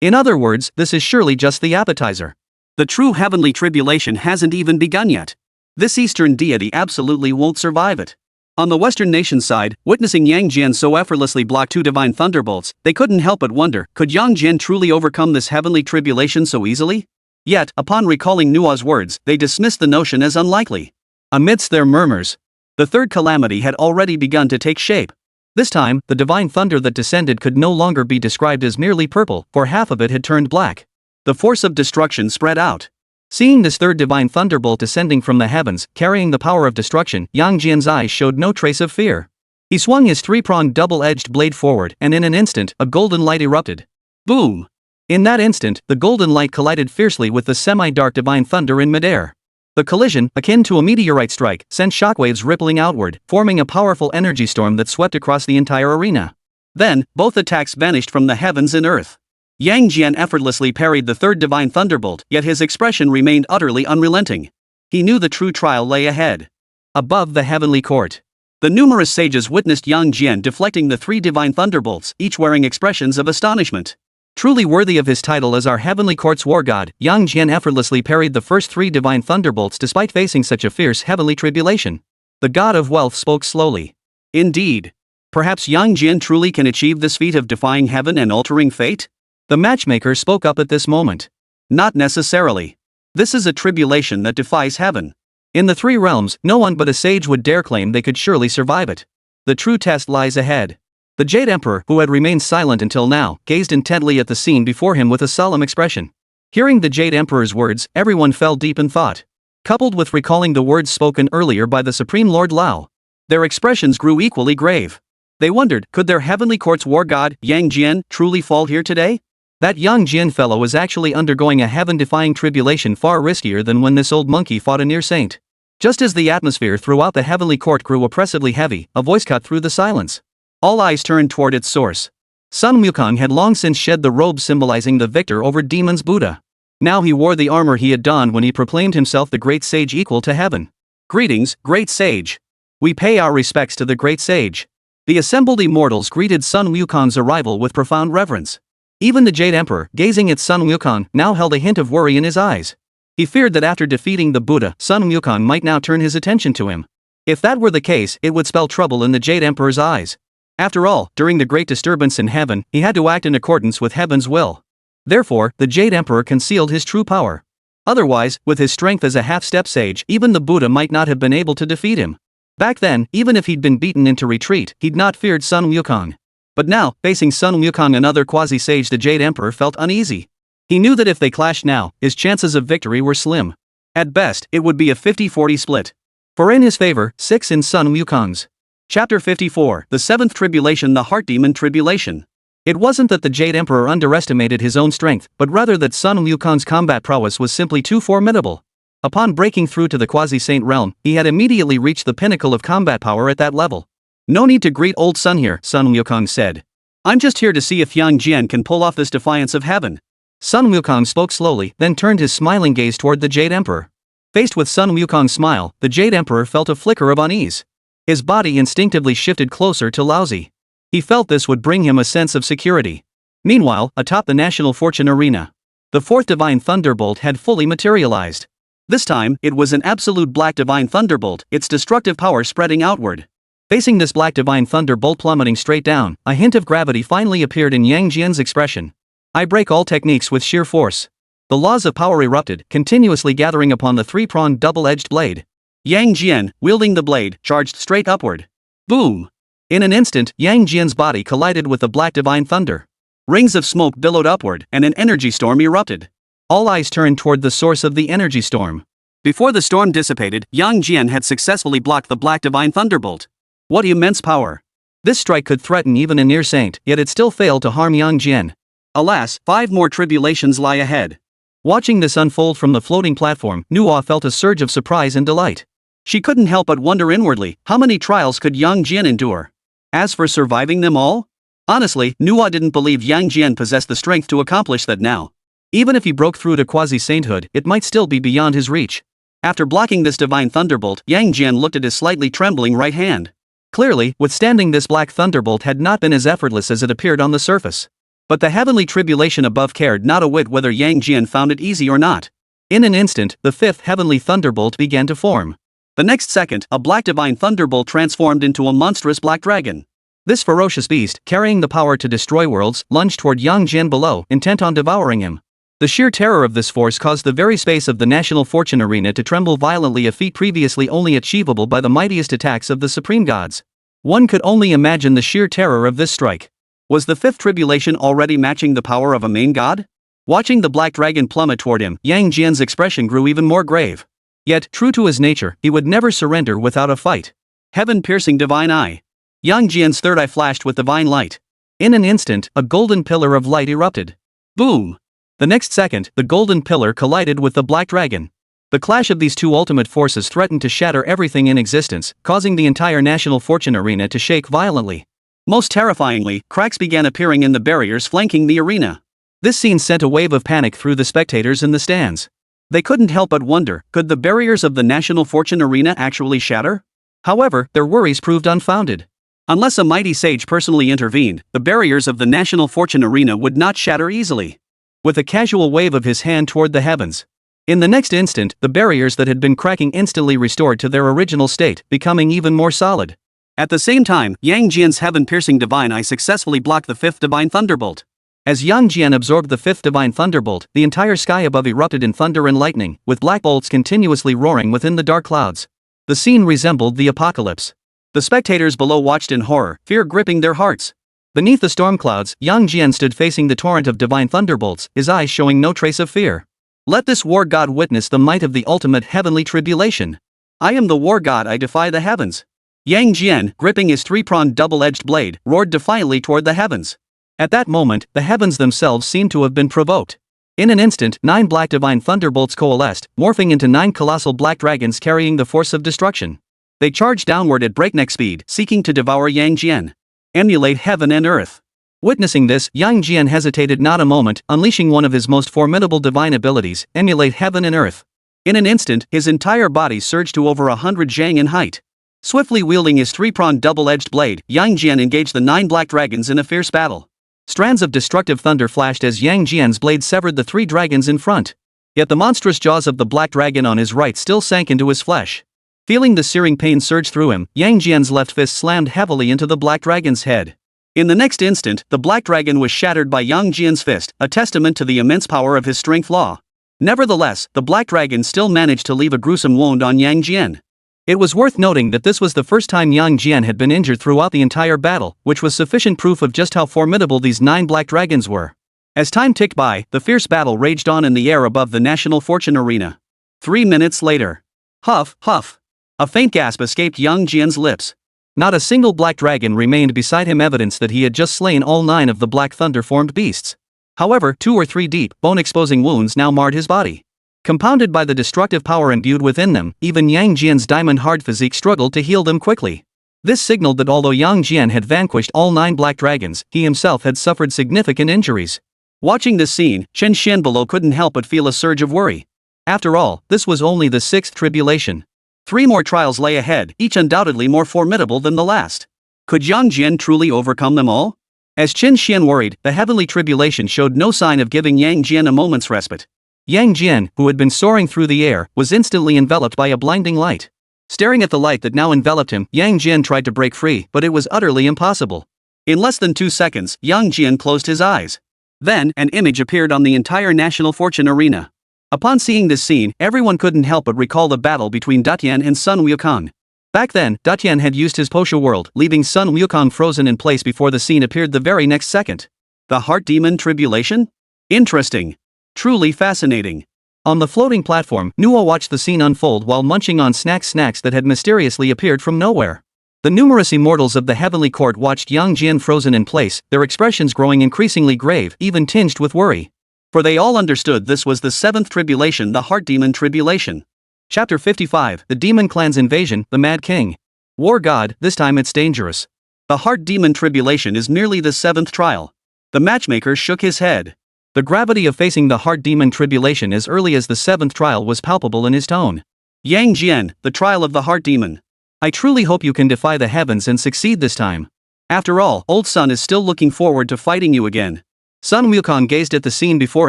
In other words, this is surely just the appetizer. The true heavenly tribulation hasn't even begun yet. This eastern deity absolutely won't survive it. On the Western nation side, witnessing Yang Jian so effortlessly block two divine thunderbolts, they couldn't help but wonder, could Yang Jian truly overcome this heavenly tribulation so easily? Yet, upon recalling Nua's words, they dismissed the notion as unlikely. Amidst their murmurs, the third calamity had already begun to take shape. This time, the divine thunder that descended could no longer be described as merely purple, for half of it had turned black. The force of destruction spread out. Seeing this third divine thunderbolt descending from the heavens, carrying the power of destruction, Yang Jian's eyes showed no trace of fear. He swung his three-pronged double-edged blade forward, and in an instant, a golden light erupted. Boom! In that instant, the golden light collided fiercely with the semi-dark divine thunder in midair. The collision, akin to a meteorite strike, sent shockwaves rippling outward, forming a powerful energy storm that swept across the entire arena. Then, both attacks vanished from the heavens and earth. Yang Jian effortlessly parried the third divine thunderbolt, yet his expression remained utterly unrelenting. He knew the true trial lay ahead. Above the heavenly court, the numerous sages witnessed Yang Jian deflecting the three divine thunderbolts, each wearing expressions of astonishment. Truly worthy of his title as our heavenly court's war god, Yang Jian effortlessly parried the first three divine thunderbolts despite facing such a fierce heavenly tribulation. The god of wealth spoke slowly. Indeed. Perhaps Yang Jian truly can achieve this feat of defying heaven and altering fate? The matchmaker spoke up at this moment. Not necessarily. This is a tribulation that defies heaven. In the three realms, no one but a sage would dare claim they could surely survive it. The true test lies ahead. The Jade Emperor, who had remained silent until now, gazed intently at the scene before him with a solemn expression. Hearing the Jade Emperor's words, everyone fell deep in thought. Coupled with recalling the words spoken earlier by the Supreme Lord Lao, their expressions grew equally grave. They wondered, could their heavenly court's war god, Yang Jian, truly fall here today? That Yang Jian fellow was actually undergoing a heaven-defying tribulation far riskier than when this old monkey fought a near saint. Just as the atmosphere throughout the heavenly court grew oppressively heavy, a voice cut through the silence. All eyes turned toward its source. Sun Wukong had long since shed the robe symbolizing the victor over demons Buddha. Now he wore the armor he had donned when he proclaimed himself the great sage equal to heaven. Greetings, great sage. We pay our respects to the great sage. The assembled immortals greeted Sun Wukong's arrival with profound reverence. Even the Jade Emperor, gazing at Sun Wukong, now held a hint of worry in his eyes. He feared that after defeating the Buddha, Sun Wukong might now turn his attention to him. If that were the case, it would spell trouble in the Jade Emperor's eyes. After all, during the great disturbance in heaven, he had to act in accordance with heaven's will. Therefore, the Jade Emperor concealed his true power. Otherwise, with his strength as a half-step sage, even the Buddha might not have been able to defeat him. Back then, even if he'd been beaten into retreat, he'd not feared Sun Wukong. But now, facing Sun Wukong, another quasi-sage, the Jade Emperor felt uneasy. He knew that if they clashed now, his chances of victory were slim. At best, it would be a 50-40 split. For in his favor, 6 in Sun Wukong's. Chapter 54, The Seventh Tribulation, the Heart Demon Tribulation. It wasn't that the Jade Emperor underestimated his own strength, but rather that Sun Wukong's combat prowess was simply too formidable. Upon breaking through to the quasi-saint realm, he had immediately reached the pinnacle of combat power at that level. No need to greet old Sun here, Sun Wukong said. I'm just here to see if Yang Jian can pull off this defiance of heaven. Sun Wukong spoke slowly, then turned his smiling gaze toward the Jade Emperor. Faced with Sun Wukong's smile, the Jade Emperor felt a flicker of unease. His body instinctively shifted closer to Laozi. He felt this would bring him a sense of security. Meanwhile, atop the National Fortune Arena, the fourth divine thunderbolt had fully materialized. This time, it was an absolute black divine thunderbolt, its destructive power spreading outward. Facing this black divine thunderbolt plummeting straight down, a hint of gravity finally appeared in Yang Jian's expression. I break all techniques with sheer force. The laws of power erupted, continuously gathering upon the three-pronged double-edged blade. Yang Jian, wielding the blade, charged straight upward. Boom! In an instant, Yang Jian's body collided with the black divine thunder. Rings of smoke billowed upward, and an energy storm erupted. All eyes turned toward the source of the energy storm. Before the storm dissipated, Yang Jian had successfully blocked the black divine thunderbolt. What immense power! This strike could threaten even a near saint, yet it still failed to harm Yang Jian. Alas, 5 more tribulations lie ahead. Watching this unfold from the floating platform, Nuo felt a surge of surprise and delight. She couldn't help but wonder inwardly, how many trials could Yang Jian endure? As for surviving them all? Honestly, Nuo didn't believe Yang Jian possessed the strength to accomplish that now. Even if he broke through to quasi-sainthood, it might still be beyond his reach. After blocking this divine thunderbolt, Yang Jian looked at his slightly trembling right hand. Clearly, withstanding this black thunderbolt had not been as effortless as it appeared on the surface. But the heavenly tribulation above cared not a whit whether Yang Jian found it easy or not. In an instant, the fifth heavenly thunderbolt began to form. The next second, a black divine thunderbolt transformed into a monstrous black dragon. This ferocious beast, carrying the power to destroy worlds, lunged toward Yang Jian below, intent on devouring him. The sheer terror of this force caused the very space of the National Fortune Arena to tremble violently, a feat previously only achievable by the mightiest attacks of the supreme gods. One could only imagine the sheer terror of this strike. Was the fifth tribulation already matching the power of a main god? Watching the black dragon plummet toward him, Yang Jian's expression grew even more grave. Yet, true to his nature, he would never surrender without a fight. Heaven-piercing divine eye. Yang Jian's third eye flashed with divine light. In an instant, a golden pillar of light erupted. Boom! The next second, the golden pillar collided with the black dragon. The clash of these two ultimate forces threatened to shatter everything in existence, causing the entire National Fortune Arena to shake violently. Most terrifyingly, cracks began appearing in the barriers flanking the arena. This scene sent a wave of panic through the spectators in the stands. They couldn't help but wonder, could the barriers of the National Fortune Arena actually shatter? However, their worries proved unfounded. Unless a mighty sage personally intervened, the barriers of the National Fortune Arena would not shatter easily. With a casual wave of his hand toward the heavens. In the next instant, the barriers that had been cracking instantly restored to their original state, becoming even more solid. At the same time, Yang Jian's heaven-piercing divine eye successfully blocked the fifth divine thunderbolt. As Yang Jian absorbed the fifth divine thunderbolt, the entire sky above erupted in thunder and lightning, with black bolts continuously roaring within the dark clouds. The scene resembled the apocalypse. The spectators below watched in horror, fear gripping their hearts. Beneath the storm clouds, Yang Jian stood facing the torrent of divine thunderbolts, his eyes showing no trace of fear. Let this war god witness the might of the ultimate heavenly tribulation. I am the war god, I defy the heavens. Yang Jian, gripping his three-pronged double-edged blade, roared defiantly toward the heavens. At that moment, the heavens themselves seemed to have been provoked. In an instant, 9 black divine thunderbolts coalesced, morphing into 9 colossal black dragons carrying the force of destruction. They charged downward at breakneck speed, seeking to devour Yang Jian. Emulate heaven and earth. Witnessing this, Yang Jian hesitated not a moment, unleashing one of his most formidable divine abilities, emulate heaven and earth. In an instant, his entire body surged to over 100 zhang in height. Swiftly wielding his three-pronged double-edged blade, Yang Jian engaged the 9 black dragons in a fierce battle. Strands of destructive thunder flashed as Yang Jian's blade severed the 3 dragons in front. Yet the monstrous jaws of the black dragon on his right still sank into his flesh. Feeling the searing pain surge through him, Yang Jian's left fist slammed heavily into the black dragon's head. In the next instant, the black dragon was shattered by Yang Jian's fist, a testament to the immense power of his strength law. Nevertheless, the black dragon still managed to leave a gruesome wound on Yang Jian. It was worth noting that this was the first time Yang Jian had been injured throughout the entire battle, which was sufficient proof of just how formidable these 9 black dragons were. As time ticked by, the fierce battle raged on in the air above the National Fortune Arena. 3 minutes later. Huff, huff. A faint gasp escaped Yang Jian's lips. Not a single black dragon remained beside him, evidence that he had just slain all 9 of the black thunder-formed beasts. However, 2 or 3 deep, bone-exposing wounds now marred his body. Compounded by the destructive power imbued within them, even Yang Jian's diamond-hard physique struggled to heal them quickly. This signaled that although Yang Jian had vanquished all 9 black dragons, he himself had suffered significant injuries. Watching this scene, Chen Xuan below couldn't help but feel a surge of worry. After all, this was only the 6th tribulation. 3 more trials lay ahead, each undoubtedly more formidable than the last. Could Yang Jian truly overcome them all? As Chen Xuan worried, the heavenly tribulation showed no sign of giving Yang Jian a moment's respite. Yang Jian, who had been soaring through the air, was instantly enveloped by a blinding light. Staring at the light that now enveloped him, Yang Jian tried to break free, but it was utterly impossible. In less than 2 seconds, Yang Jian closed his eyes. Then, an image appeared on the entire National Fortune Arena. Upon seeing this scene, everyone couldn't help but recall the battle between Datian and Sun Wukong. Back then, Datian had used his Posha world, leaving Sun Wukong frozen in place before the scene appeared the very next second. The Heart Demon Tribulation? Interesting. Truly fascinating. On the floating platform, Nuo watched the scene unfold while munching on snacks that had mysteriously appeared from nowhere. The numerous immortals of the heavenly court watched Yang Jian frozen in place, their expressions growing increasingly grave, even tinged with worry. For they all understood this was the 7th tribulation, the Heart Demon Tribulation. Chapter 55, The Demon Clan's Invasion, the Mad King. War God, this time it's dangerous. The Heart Demon Tribulation is merely the 7th trial. The matchmaker shook his head. The gravity of facing the heart demon tribulation as early as the 7th trial was palpable in his tone. Yang Jian, the trial of the heart demon. I truly hope you can defy the heavens and succeed this time. After all, old Sun is still looking forward to fighting you again. Sun Wukong gazed at the scene before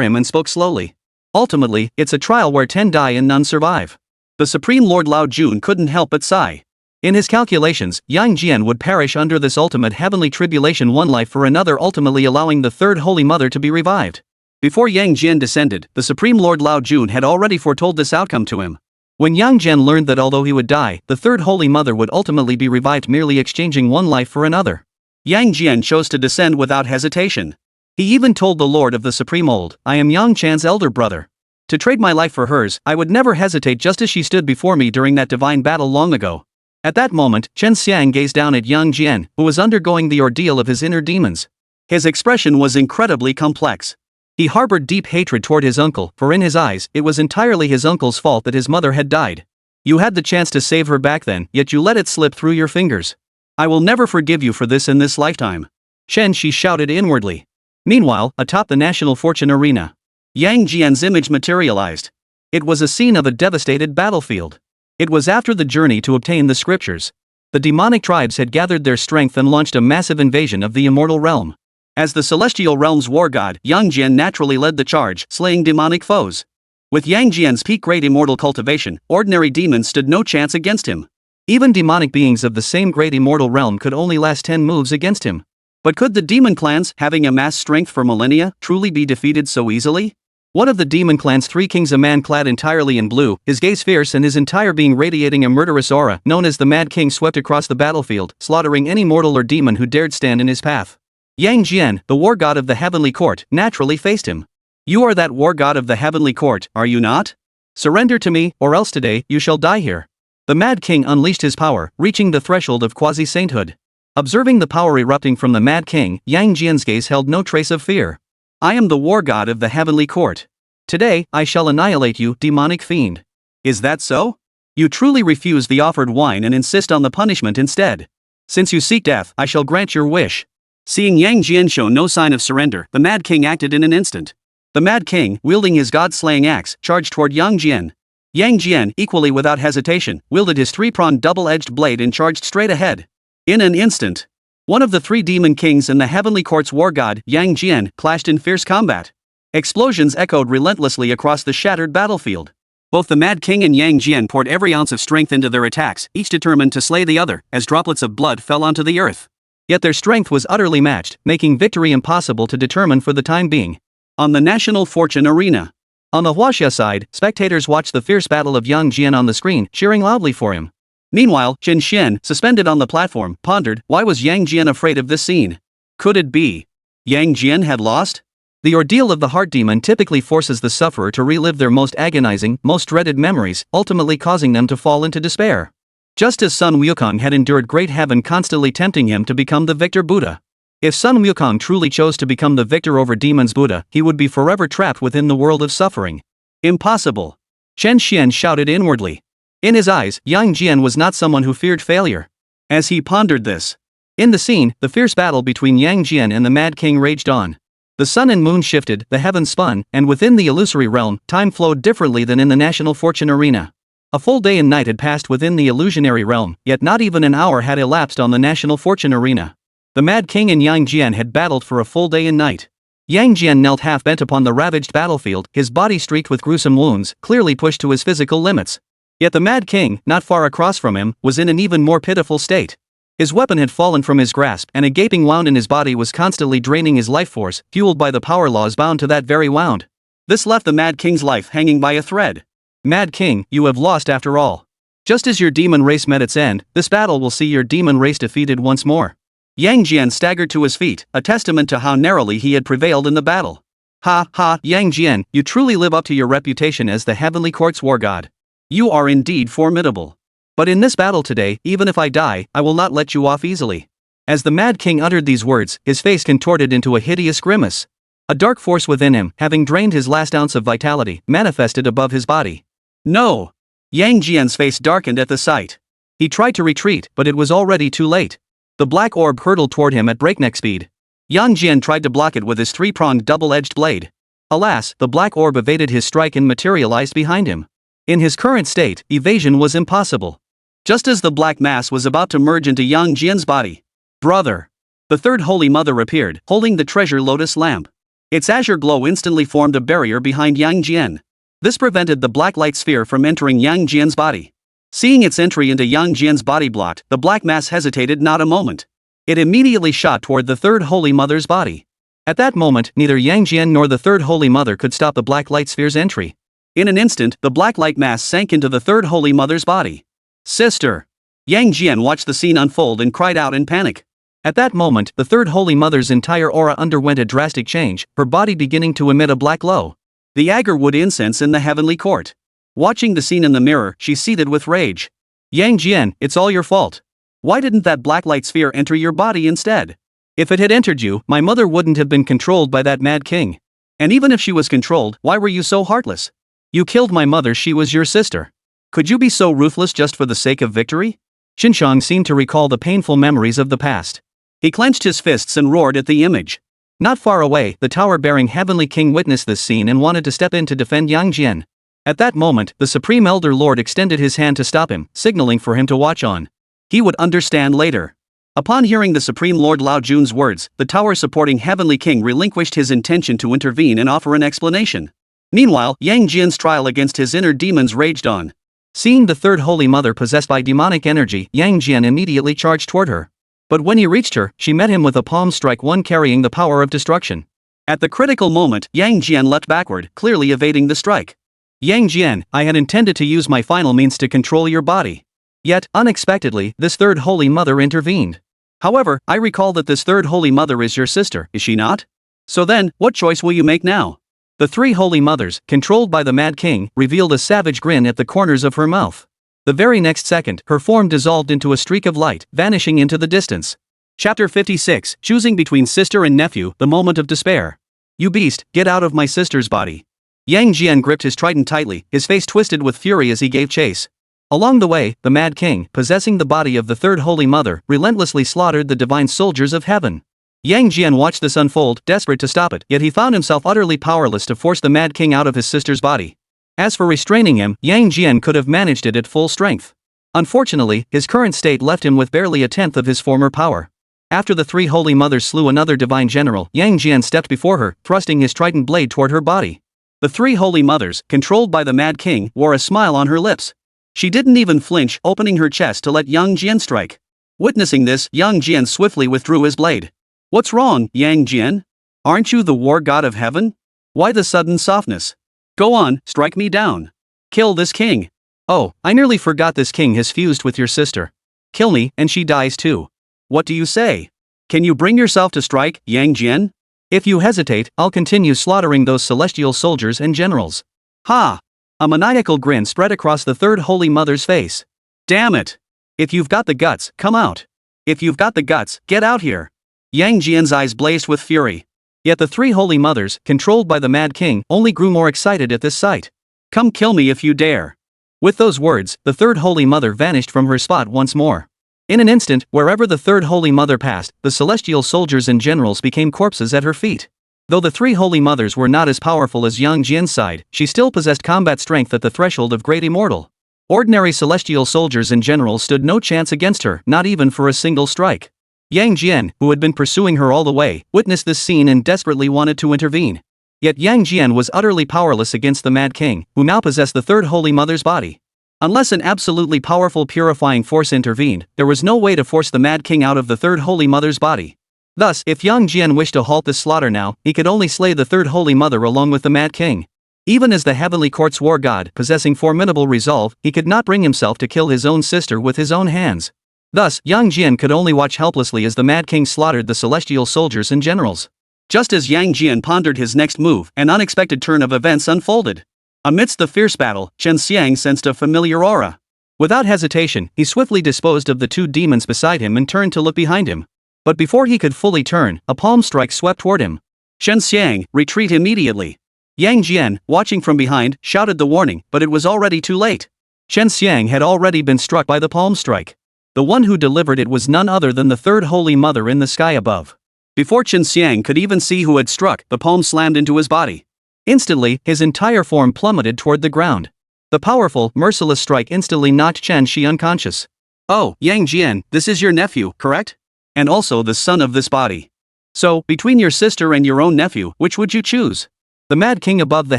him and spoke slowly. Ultimately, it's a trial where 10 die and none survive. The Supreme Lord Lao Jun couldn't help but sigh. In his calculations, Yang Jian would perish under this ultimate heavenly tribulation, one life for another, ultimately allowing the third Holy Mother to be revived. Before Yang Jian descended, the Supreme Lord Lao Jun had already foretold this outcome to him. When Yang Jian learned that although he would die, the third Holy Mother would ultimately be revived, merely exchanging one life for another, Yang Jian chose to descend without hesitation. He even told the Lord of the Supreme Old, I am Yang Chan's elder brother. To trade my life for hers, I would never hesitate, just as she stood before me during that divine battle long ago. At that moment, Chen Xuan gazed down at Yang Jian, who was undergoing the ordeal of his inner demons. His expression was incredibly complex. He harbored deep hatred toward his uncle, for in his eyes, it was entirely his uncle's fault that his mother had died. You had the chance to save her back then, yet you let it slip through your fingers. I will never forgive you for this in this lifetime. Chen Shi shouted inwardly. Meanwhile, atop the National Fortune Arena, Yang Jian's image materialized. It was a scene of a devastated battlefield. It was after the journey to obtain the scriptures. The demonic tribes had gathered their strength and launched a massive invasion of the immortal realm. As the celestial realm's war god, Yang Jian naturally led the charge, slaying demonic foes. With Yang Jian's peak great immortal cultivation, ordinary demons stood no chance against him. Even demonic beings of the same great immortal realm could only last 10 moves against him. But could the demon clans, having amassed strength for millennia, truly be defeated so easily? One of the demon clan's 3 kings, a man clad entirely in blue, his gaze fierce and his entire being radiating a murderous aura, known as the Mad King, swept across the battlefield, slaughtering any mortal or demon who dared stand in his path. Yang Jian, the war god of the heavenly court, naturally faced him. You are that war god of the heavenly court, are you not? Surrender to me, or else today you shall die here. The Mad King unleashed his power, reaching the threshold of quasi-sainthood. Observing the power erupting from the Mad King, Yang Jian's gaze held no trace of fear. I am the war god of the heavenly court. Today, I shall annihilate you, demonic fiend. Is that so? You truly refuse the offered wine and insist on the punishment instead. Since you seek death, I shall grant your wish. Seeing Yang Jian show no sign of surrender, the Mad King acted in an instant. The Mad King, wielding his god-slaying axe, charged toward Yang Jian. Yang Jian, equally without hesitation, wielded his 3-pronged double-edged blade and charged straight ahead. In an instant, one of the 3 demon kings and the heavenly court's war god, Yang Jian, clashed in fierce combat. Explosions echoed relentlessly across the shattered battlefield. Both the Mad King and Yang Jian poured every ounce of strength into their attacks, each determined to slay the other, as droplets of blood fell onto the earth. Yet their strength was utterly matched, making victory impossible to determine for the time being. On the National Fortune Arena. On the Huaxia side, spectators watched the fierce battle of Yang Jian on the screen, cheering loudly for him. Meanwhile, Chen Xuan, suspended on the platform, pondered, why was Yang Jian afraid of this scene? Could it be Yang Jian had lost? The ordeal of the heart demon typically forces the sufferer to relive their most agonizing, most dreaded memories, ultimately causing them to fall into despair. Just as Sun Wukong had endured great heaven constantly tempting him to become the victor Buddha. If Sun Wukong truly chose to become the victor over demons Buddha, he would be forever trapped within the world of suffering. Impossible! Chen Xuan shouted inwardly. In his eyes, Yang Jian was not someone who feared failure. As he pondered this, in the scene, the fierce battle between Yang Jian and the Mad King raged on. The sun and moon shifted, the heavens spun, and within the illusory realm, time flowed differently than in the National Fortune Arena. A full day and night had passed within the illusionary realm, yet not even an hour had elapsed on the National Fortune Arena. The Mad King and Yang Jian had battled for a full day and night. Yang Jian knelt half-bent upon the ravaged battlefield, his body streaked with gruesome wounds, clearly pushed to his physical limits. Yet the Mad King, not far across from him, was in an even more pitiful state. His weapon had fallen from his grasp, and a gaping wound in his body was constantly draining his life force, fueled by the power laws bound to that very wound. This left the Mad King's life hanging by a thread. Mad King, you have lost after all. Just as your demon race met its end, this battle will see your demon race defeated once more. Yang Jian staggered to his feet, a testament to how narrowly he had prevailed in the battle. Ha ha, Yang Jian, you truly live up to your reputation as the heavenly court's war god. You are indeed formidable. But in this battle today, even if I die, I will not let you off easily. As the Mad King uttered these words, his face contorted into a hideous grimace. A dark force within him, having drained his last ounce of vitality, manifested above his body. No! Yang Jian's face darkened at the sight. He tried to retreat, but it was already too late. The black orb hurtled toward him at breakneck speed. Yang Jian tried to block it with his 3-pronged double-edged blade. Alas, the black orb evaded his strike and materialized behind him. In his current state, evasion was impossible. Just as the black mass was about to merge into Yang Jian's body, brother, the third Holy Mother appeared, holding the treasure lotus lamp. Its azure glow instantly formed a barrier behind Yang Jian. This prevented the black light sphere from entering Yang Jian's body. Seeing its entry into Yang Jian's body blocked, the black mass hesitated not a moment. It immediately shot toward the third Holy Mother's body. At that moment, neither Yang Jian nor the third Holy Mother could stop the black light sphere's entry. In an instant, the black light mass sank into the third Holy Mother's body. Sister! Yang Jian watched the scene unfold and cried out in panic. At that moment, the third Holy Mother's entire aura underwent a drastic change, her body beginning to emit a black glow. The agar-wood incense in the heavenly court. Watching the scene in the mirror, she seethed with rage. Yang Jian, it's all your fault. Why didn't that black light sphere enter your body instead? If it had entered you, my mother wouldn't have been controlled by that mad king. And even if she was controlled, why were you so heartless? You killed my mother, she was your sister. Could you be so ruthless just for the sake of victory? Chen Xuan seemed to recall the painful memories of the past. He clenched his fists and roared at the image. Not far away, the tower-bearing Heavenly King witnessed this scene and wanted to step in to defend Yang Jian. At that moment, the Supreme Elder Lord extended his hand to stop him, signaling for him to watch on. He would understand later. Upon hearing the Supreme Lord Lao Jun's words, the tower-supporting Heavenly King relinquished his intention to intervene and offer an explanation. Meanwhile, Yang Jian's trial against his inner demons raged on. Seeing the third Holy Mother possessed by demonic energy, Yang Jian immediately charged toward her. But when he reached her, she met him with a palm strike, one carrying the power of destruction. At the critical moment, Yang Jian leapt backward, clearly evading the strike. Yang Jian, I had intended to use my final means to control your body. Yet, unexpectedly, this third Holy Mother intervened. However, I recall that this third Holy Mother is your sister, is she not? So then, what choice will you make now? The three Holy Mothers, controlled by the Mad King, revealed a savage grin at the corners of her mouth. The very next second, her form dissolved into a streak of light, vanishing into the distance. Chapter 56, Choosing Between Sister and Nephew, the Moment of Despair. You beast, get out of my sister's body. Yang Jian gripped his trident tightly, his face twisted with fury as he gave chase. Along the way, the Mad King, possessing the body of the third Holy Mother, relentlessly slaughtered the divine soldiers of heaven. Yang Jian watched this unfold, desperate to stop it, yet he found himself utterly powerless to force the Mad King out of his sister's body. As for restraining him, Yang Jian could have managed it at full strength. Unfortunately, his current state left him with barely a tenth of his former power. After the three Holy Mothers slew another divine general, Yang Jian stepped before her, thrusting his trident blade toward her body. The three Holy Mothers, controlled by the Mad King, wore a smile on her lips. She didn't even flinch, opening her chest to let Yang Jian strike. Witnessing this, Yang Jian swiftly withdrew his blade. What's wrong, Yang Jian? Aren't you the war god of heaven? Why the sudden softness? Go on, strike me down. Kill this king. Oh, I nearly forgot this king has fused with your sister. Kill me, and she dies too. What do you say? Can you bring yourself to strike, Yang Jian? If you hesitate, I'll continue slaughtering those celestial soldiers and generals. Ha! A maniacal grin spread across the third Holy Mother's face. Damn it! If you've got the guts, come out. If you've got the guts, get out here. Yang Jian's eyes blazed with fury. Yet the three Holy Mothers, controlled by the Mad King, only grew more excited at this sight. Come kill me if you dare. With those words, the third Holy Mother vanished from her spot once more. In an instant, wherever the third Holy Mother passed, the celestial soldiers and generals became corpses at her feet. Though the three Holy Mothers were not as powerful as Yang Jian's side, she still possessed combat strength at the threshold of great immortal. Ordinary celestial soldiers and generals stood no chance against her, not even for a single strike. Yang Jian, who had been pursuing her all the way, witnessed this scene and desperately wanted to intervene. Yet Yang Jian was utterly powerless against the Mad King, who now possessed the third Holy Mother's body. Unless an absolutely powerful purifying force intervened, there was no way to force the Mad King out of the third Holy Mother's body. Thus, if Yang Jian wished to halt this slaughter now, he could only slay the third Holy Mother along with the Mad King. Even as the Heavenly Court's war god, possessing formidable resolve, he could not bring himself to kill his own sister with his own hands. Thus, Yang Jian could only watch helplessly as the Mad King slaughtered the celestial soldiers and generals. Just as Yang Jian pondered his next move, an unexpected turn of events unfolded. Amidst the fierce battle, Chen Xuan sensed a familiar aura. Without hesitation, he swiftly disposed of the two demons beside him and turned to look behind him. But before he could fully turn, a palm strike swept toward him. Chen Xuan, retreat immediately. Yang Jian, watching from behind, shouted the warning, but it was already too late. Chen Xuan had already been struck by the palm strike. The one who delivered it was none other than the third Holy Mother in the sky above. Before Chen Xuan could even see who had struck, the palm slammed into his body. Instantly, his entire form plummeted toward the ground. The powerful, merciless strike instantly knocked Chen Shi unconscious. Oh, Yang Jian, this is your nephew, correct? And also the son of this body. So, between your sister and your own nephew, which would you choose? The Mad King above the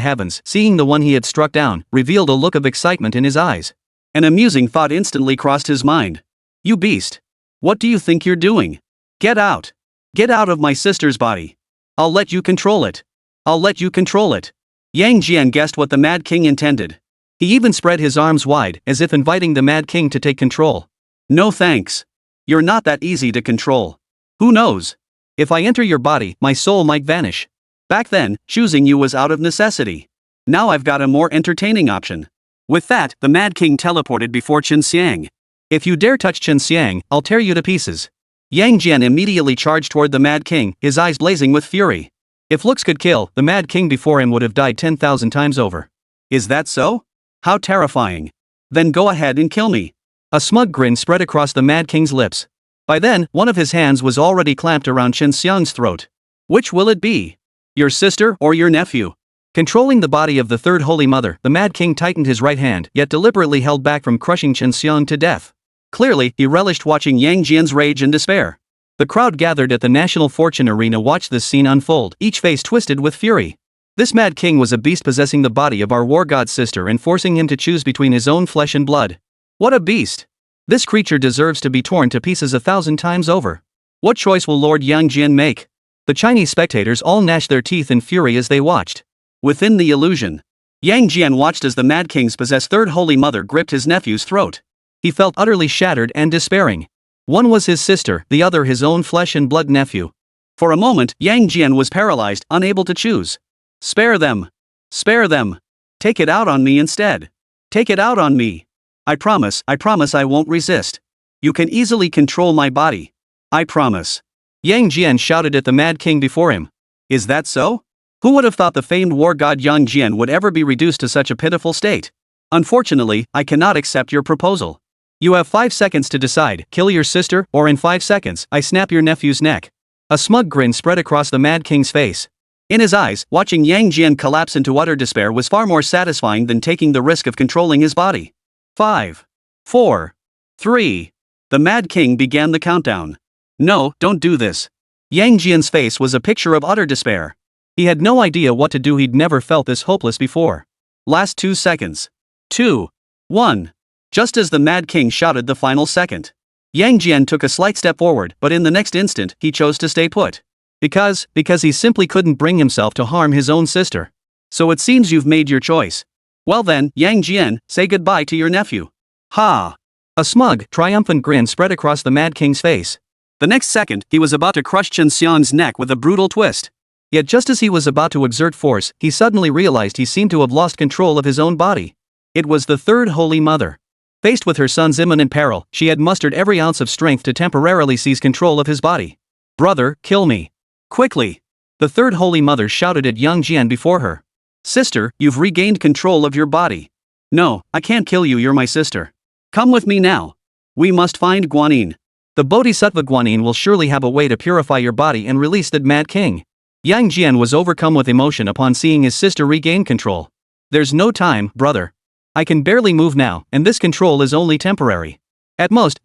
heavens, seeing the one he had struck down, revealed a look of excitement in his eyes. An amusing thought instantly crossed his mind. You beast! What do you think you're doing? Get out! Get out of my sister's body! I'll let you control it! I'll let you control it! Yang Jian guessed what the Mad King intended. He even spread his arms wide, as if inviting the Mad King to take control. No thanks. You're not that easy to control. Who knows? If I enter your body, my soul might vanish. Back then, choosing you was out of necessity. Now I've got a more entertaining option. With that, the Mad King teleported before Chen Xiang. If you dare touch Chen Xiang, I'll tear you to pieces. Yang Jian immediately charged toward the Mad King, his eyes blazing with fury. If looks could kill, the Mad King before him would have died 10,000 times over. Is that so? How terrifying. Then go ahead and kill me. A smug grin spread across the Mad King's lips. By then, one of his hands was already clamped around Chen Xiang's throat. Which will it be? Your sister or your nephew? Controlling the body of the third Holy Mother, the Mad King tightened his right hand, yet deliberately held back from crushing Chen Xiang to death. Clearly, he relished watching Yang Jian's rage and despair. The crowd gathered at the National Fortune Arena watched this scene unfold, each face twisted with fury. This Mad King was a beast possessing the body of our war god's sister and forcing him to choose between his own flesh and blood. What a beast! This creature deserves to be torn to pieces 1,000 times over. What choice will Lord Yang Jian make? The Chinese spectators all gnashed their teeth in fury as they watched. Within the illusion, Yang Jian watched as the Mad King's possessed third Holy Mother gripped his nephew's throat. He felt utterly shattered and despairing. One was his sister, the other his own flesh and blood nephew. For a moment, Yang Jian was paralyzed, unable to choose. Spare them! Spare them! Take it out on me instead! Take it out on me! I promise I won't resist. You can easily control my body. I promise. Yang Jian shouted at the Mad King before him. Is that so? Who would have thought the famed war god Yang Jian would ever be reduced to such a pitiful state? Unfortunately, I cannot accept your proposal. You have 5 seconds to decide, kill your sister, or in 5 seconds, I snap your nephew's neck. A smug grin spread across the Mad King's face. In his eyes, watching Yang Jian collapse into utter despair was far more satisfying than taking the risk of controlling his body. 5, 4, 3. The Mad King began the countdown. No, don't do this. Yang Jian's face was a picture of utter despair. He had no idea what to do. He'd never felt this hopeless before. Last 2 seconds. 2, 1. Just as the Mad King shouted the final second, Yang Jian took a slight step forward, but in the next instant, he chose to stay put. Because he simply couldn't bring himself to harm his own sister. So it seems you've made your choice. Well then, Yang Jian, say goodbye to your nephew. Ha! A smug, triumphant grin spread across the Mad King's face. The next second, he was about to crush Chen Xiang's neck with a brutal twist. Yet just as he was about to exert force, he suddenly realized he seemed to have lost control of his own body. It was the third Holy Mother. Faced with her son's imminent peril, she had mustered every ounce of strength to temporarily seize control of his body. Brother, kill me. Quickly! The third Holy Mother shouted at Yang Jian before her. Sister, you've regained control of your body. No, I can't kill you, you're my sister. Come with me now. We must find Guanyin. The Bodhisattva Guanyin will surely have a way to purify your body and release that Mad King. Yang Jian was overcome with emotion upon seeing his sister regain control. There's no time, brother. I can barely move now, and this control is only temporary. At most,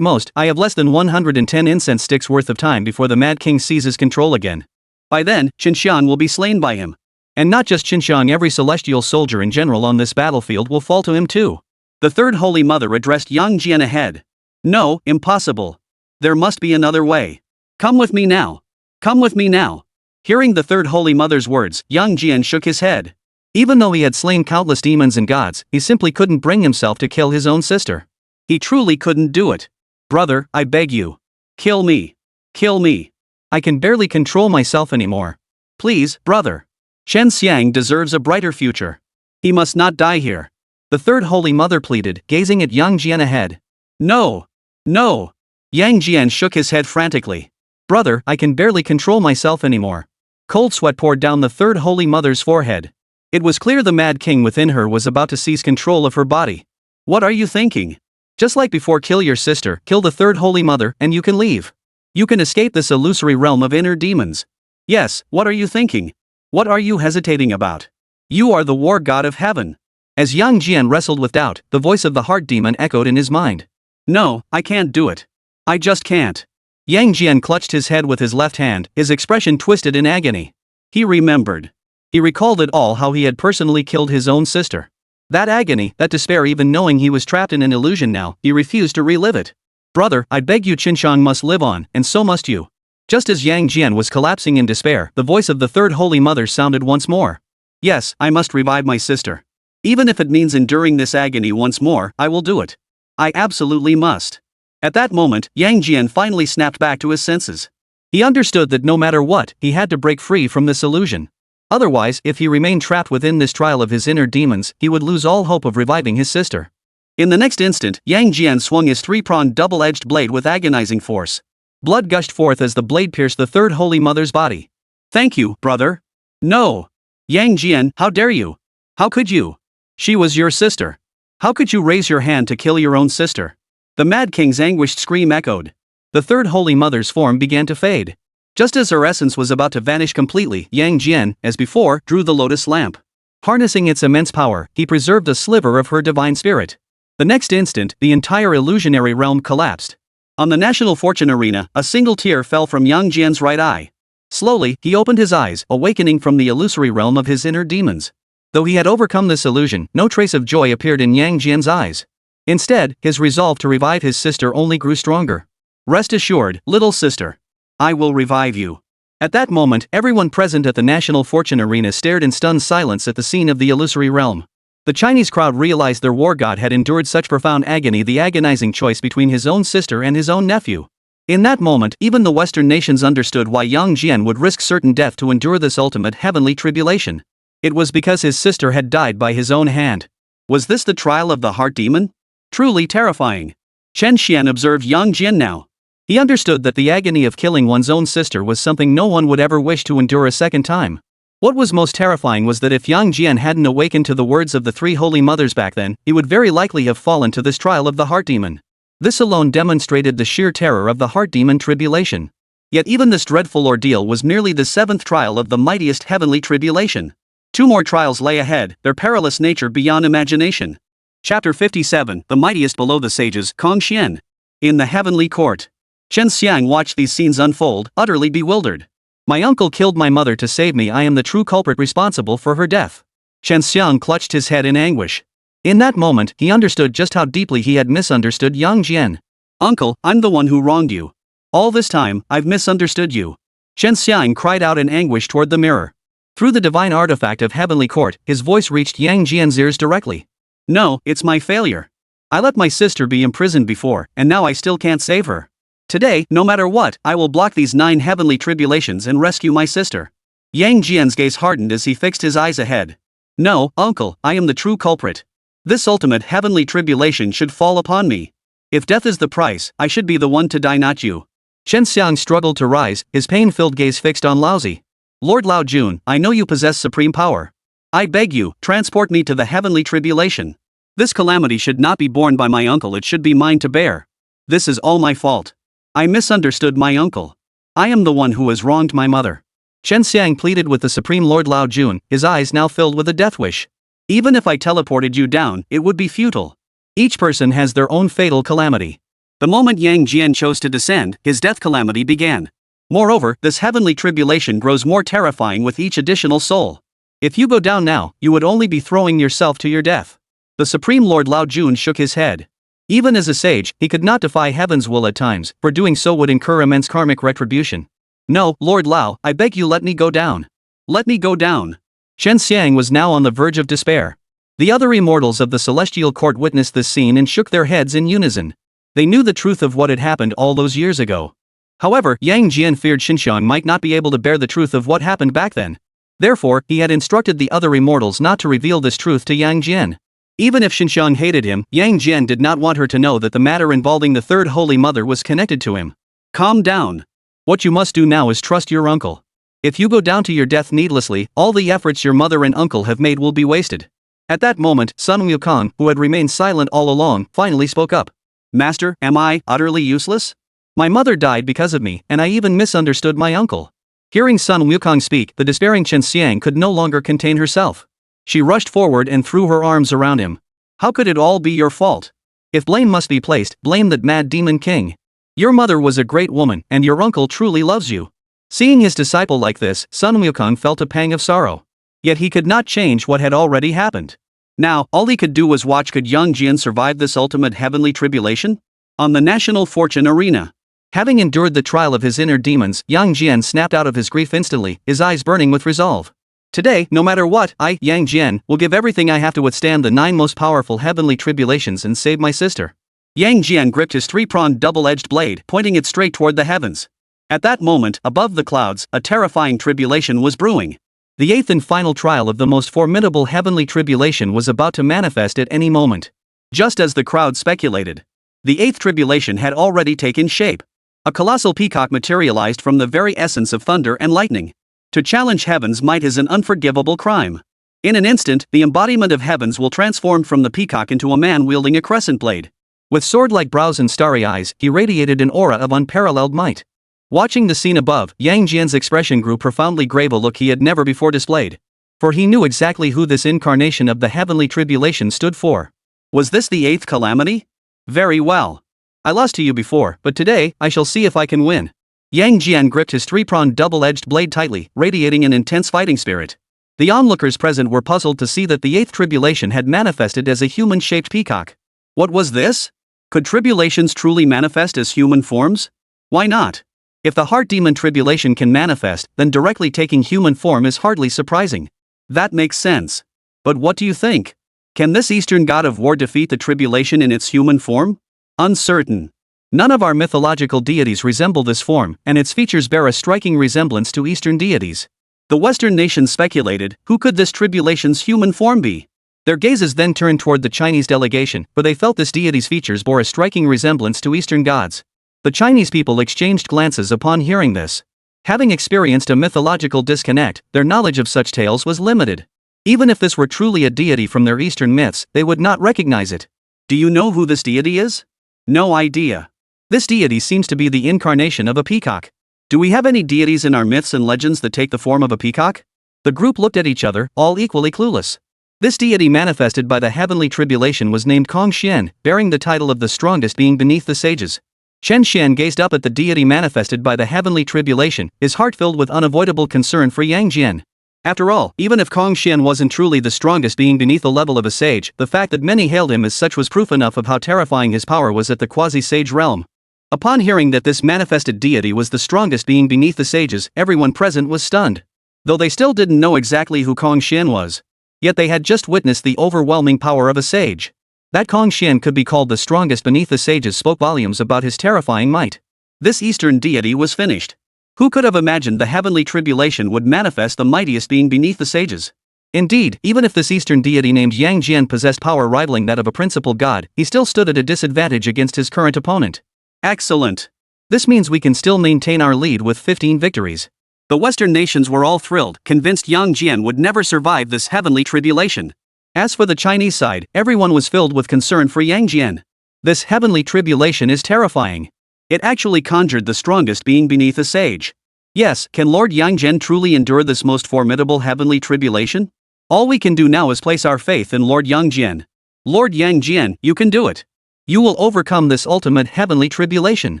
I have less than 110 incense sticks worth of time before the Mad King seizes control again. By then, Chen Xuan will be slain by him. And not just Chen Xuan, every celestial soldier in general on this battlefield will fall to him too. The third Holy Mother addressed Yang Jian ahead. No, impossible. There must be another way. Come with me now. Come with me now. Hearing the third Holy Mother's words, Yang Jian shook his head. Even though he had slain countless demons and gods, he simply couldn't bring himself to kill his own sister. He truly couldn't do it. Brother, I beg you. Kill me. Kill me. I can barely control myself anymore. Please, brother. Chen Xiang deserves a brighter future. He must not die here. The third Holy Mother pleaded, gazing at Yang Jian ahead. No. No. Yang Jian shook his head frantically. Brother, I can barely control myself anymore. Cold sweat poured down the third Holy Mother's forehead. It was clear the Mad King within her was about to seize control of her body. What are you thinking? Just like before, kill your sister, kill the third Holy Mother, and you can leave. You can escape this illusory realm of inner demons. Yes, what are you thinking? What are you hesitating about? You are the war god of heaven. As Yang Jian wrestled with doubt, the voice of the heart demon echoed in his mind. No, I can't do it. I just can't. Yang Jian clutched his head with his left hand, his expression twisted in agony. He remembered. He recalled it all, how he had personally killed his own sister. That agony, that despair, even knowing he was trapped in an illusion now, he refused to relive it. Brother, I beg you, Chen Xuan must live on, and so must you. Just as Yang Jian was collapsing in despair, the voice of the third Holy Mother sounded once more. Yes, I must revive my sister. Even if it means enduring this agony once more, I will do it. I absolutely must. At that moment, Yang Jian finally snapped back to his senses. He understood that no matter what, he had to break free from this illusion. Otherwise, if he remained trapped within this trial of his inner demons, he would lose all hope of reviving his sister. In the next instant, Yang Jian swung his three-pronged double-edged blade with agonizing force. Blood gushed forth as the blade pierced the third Holy Mother's body. Thank you, brother. No. Yang Jian, how dare you? How could you? She was your sister. How could you raise your hand to kill your own sister? The Mad King's anguished scream echoed. The third Holy Mother's form began to fade. Just as her essence was about to vanish completely, Yang Jian, as before, drew the lotus lamp. Harnessing its immense power, he preserved a sliver of her divine spirit. The next instant, the entire illusionary realm collapsed. On the national fortune arena, a single tear fell from Yang Jian's right eye. Slowly, he opened his eyes, awakening from the illusory realm of his inner demons. Though he had overcome this illusion, no trace of joy appeared in Yang Jian's eyes. Instead, his resolve to revive his sister only grew stronger. Rest assured, little sister. I will revive you. At that moment, everyone present at the National Fortune Arena stared in stunned silence at the scene of the illusory realm. The Chinese crowd realized their war god had endured such profound agony, the agonizing choice between his own sister and his own nephew. In that moment, even the Western nations understood why Yang Jian would risk certain death to endure this ultimate heavenly tribulation. It was because his sister had died by his own hand. Was this the trial of the heart demon? Truly terrifying. Chen Xuan observed Yang Jian now. He understood that the agony of killing one's own sister was something no one would ever wish to endure a second time. What was most terrifying was that if Yang Jian hadn't awakened to the words of the three Holy Mothers back then, he would very likely have fallen to this trial of the heart demon. This alone demonstrated the sheer terror of the heart demon tribulation. Yet even this dreadful ordeal was merely the seventh trial of the mightiest heavenly tribulation. 2 more trials lay ahead, their perilous nature beyond imagination. Chapter 57, The Mightiest Below the Sages, Kong Xian. In the heavenly court. Chen Xiang watched these scenes unfold, utterly bewildered. My uncle killed my mother to save me. I am the true culprit responsible for her death. Chen Xiang clutched his head in anguish. In that moment, he understood just how deeply he had misunderstood Yang Jian. Uncle, I'm the one who wronged you. All this time, I've misunderstood you. Chen Xiang cried out in anguish toward the mirror. Through the divine artifact of heavenly court, his voice reached Yang Jian's ears directly. No, it's my failure. I let my sister be imprisoned before, and now I still can't save her. Today, no matter what, I will block these 9 heavenly tribulations and rescue my sister. Yang Jian's gaze hardened as he fixed his eyes ahead. No, uncle, I am the true culprit. This ultimate heavenly tribulation should fall upon me. If death is the price, I should be the one to die, not you. Chen Xiang struggled to rise, his pain-filled gaze fixed on Laozi. Lord Lao Jun, I know you possess supreme power. I beg you, transport me to the heavenly tribulation. This calamity should not be borne by my uncle, it should be mine to bear. This is all my fault. I misunderstood my uncle. I am the one who has wronged my mother. Chen Xiang pleaded with the Supreme Lord Lao Jun, his eyes now filled with a death wish. Even if I teleported you down, it would be futile. Each person has their own fatal calamity. The moment Yang Jian chose to descend, his death calamity began. Moreover, this heavenly tribulation grows more terrifying with each additional soul. If you go down now, you would only be throwing yourself to your death. The Supreme Lord Lao Jun shook his head. Even as a sage, he could not defy heaven's will at times, for doing so would incur immense karmic retribution. No, Lord Lao, I beg you, let me go down. Let me go down. Chen Xiang was now on the verge of despair. The other immortals of the celestial court witnessed this scene and shook their heads in unison. They knew the truth of what had happened all those years ago. However, Yang Jian feared Chen Xuan might not be able to bear the truth of what happened back then. Therefore, he had instructed the other immortals not to reveal this truth to Yang Jian. Even if Chen Xuan hated him, Yang Jian did not want her to know that the matter involving the third Holy Mother was connected to him. Calm down. What you must do now is trust your uncle. If you go down to your death needlessly, all the efforts your mother and uncle have made will be wasted. At that moment, Sun Wukong, who had remained silent all along, finally spoke up. Master, am I utterly useless? My mother died because of me, and I even misunderstood my uncle. Hearing Sun Wukong speak, the despairing Chen Xiang could no longer contain herself. She rushed forward and threw her arms around him. How could it all be your fault? If blame must be placed, blame that mad demon king. Your mother was a great woman, and your uncle truly loves you. Seeing his disciple like this, Sun Wukong felt a pang of sorrow. Yet he could not change what had already happened. Now, all he could do was watch. Could Yang Jian survive this ultimate heavenly tribulation? On the national fortune arena. Having endured the trial of his inner demons, Yang Jian snapped out of his grief instantly, his eyes burning with resolve. Today, no matter what, I, Yang Jian, will give everything I have to withstand the 9 most powerful heavenly tribulations and save my sister. Yang Jian gripped his 3-pronged double-edged blade, pointing it straight toward the heavens. At that moment, above the clouds, a terrifying tribulation was brewing. The 8th and final trial of the most formidable heavenly tribulation was about to manifest at any moment. Just as the crowd speculated. The 8th tribulation had already taken shape. A colossal peacock materialized from the very essence of thunder and lightning. To challenge heaven's might is an unforgivable crime. In an instant, the embodiment of heavens will transform from the peacock into a man wielding a crescent blade. With sword-like brows and starry eyes, he radiated an aura of unparalleled might. Watching the scene above, Yang Jian's expression grew profoundly grave, a look he had never before displayed. For he knew exactly who this incarnation of the heavenly tribulation stood for. Was this the 8th calamity? Very well. I lost to you before, but today, I shall see if I can win. Yang Jian gripped his 3-pronged double-edged blade tightly, radiating an intense fighting spirit. The onlookers present were puzzled to see that the 8th tribulation had manifested as a human-shaped peacock. What was this? Could tribulations truly manifest as human forms? Why not? If the heart demon tribulation can manifest, then directly taking human form is hardly surprising. That makes sense. But what do you think? Can this Eastern god of war defeat the tribulation in its human form? Uncertain. None of our mythological deities resemble this form, and its features bear a striking resemblance to Eastern deities. The Western nations speculated, who could this tribulation's human form be? Their gazes then turned toward the Chinese delegation, for they felt this deity's features bore a striking resemblance to Eastern gods. The Chinese people exchanged glances upon hearing this. Having experienced a mythological disconnect, their knowledge of such tales was limited. Even if this were truly a deity from their Eastern myths, they would not recognize it. Do you know who this deity is? No idea. This deity seems to be the incarnation of a peacock. Do we have any deities in our myths and legends that take the form of a peacock? The group looked at each other, all equally clueless. This deity manifested by the heavenly tribulation was named Kong Xian, bearing the title of the strongest being beneath the sages. Chen Xuan gazed up at the deity manifested by the heavenly tribulation, his heart filled with unavoidable concern for Yang Jian. After all, even if Kong Xian wasn't truly the strongest being beneath the level of a sage, the fact that many hailed him as such was proof enough of how terrifying his power was at the quasi-sage realm. Upon hearing that this manifested deity was the strongest being beneath the sages, everyone present was stunned. Though they still didn't know exactly who Kong Xian was. Yet they had just witnessed the overwhelming power of a sage. That Kong Xian could be called the strongest beneath the sages spoke volumes about his terrifying might. This Eastern deity was finished. Who could have imagined the heavenly tribulation would manifest the mightiest being beneath the sages? Indeed, even if this Eastern deity named Yang Jian possessed power rivaling that of a principal god, he still stood at a disadvantage against his current opponent. Excellent. This means we can still maintain our lead with 15 victories. The Western nations were all thrilled, convinced Yang Jian would never survive this heavenly tribulation. As for the Chinese side, everyone was filled with concern for Yang Jian. This heavenly tribulation is terrifying. It actually conjured the strongest being beneath a sage. Yes, can Lord Yang Jian truly endure this most formidable heavenly tribulation? All we can do now is place our faith in Lord Yang Jian. Lord Yang Jian, you can do it. You will overcome this ultimate heavenly tribulation.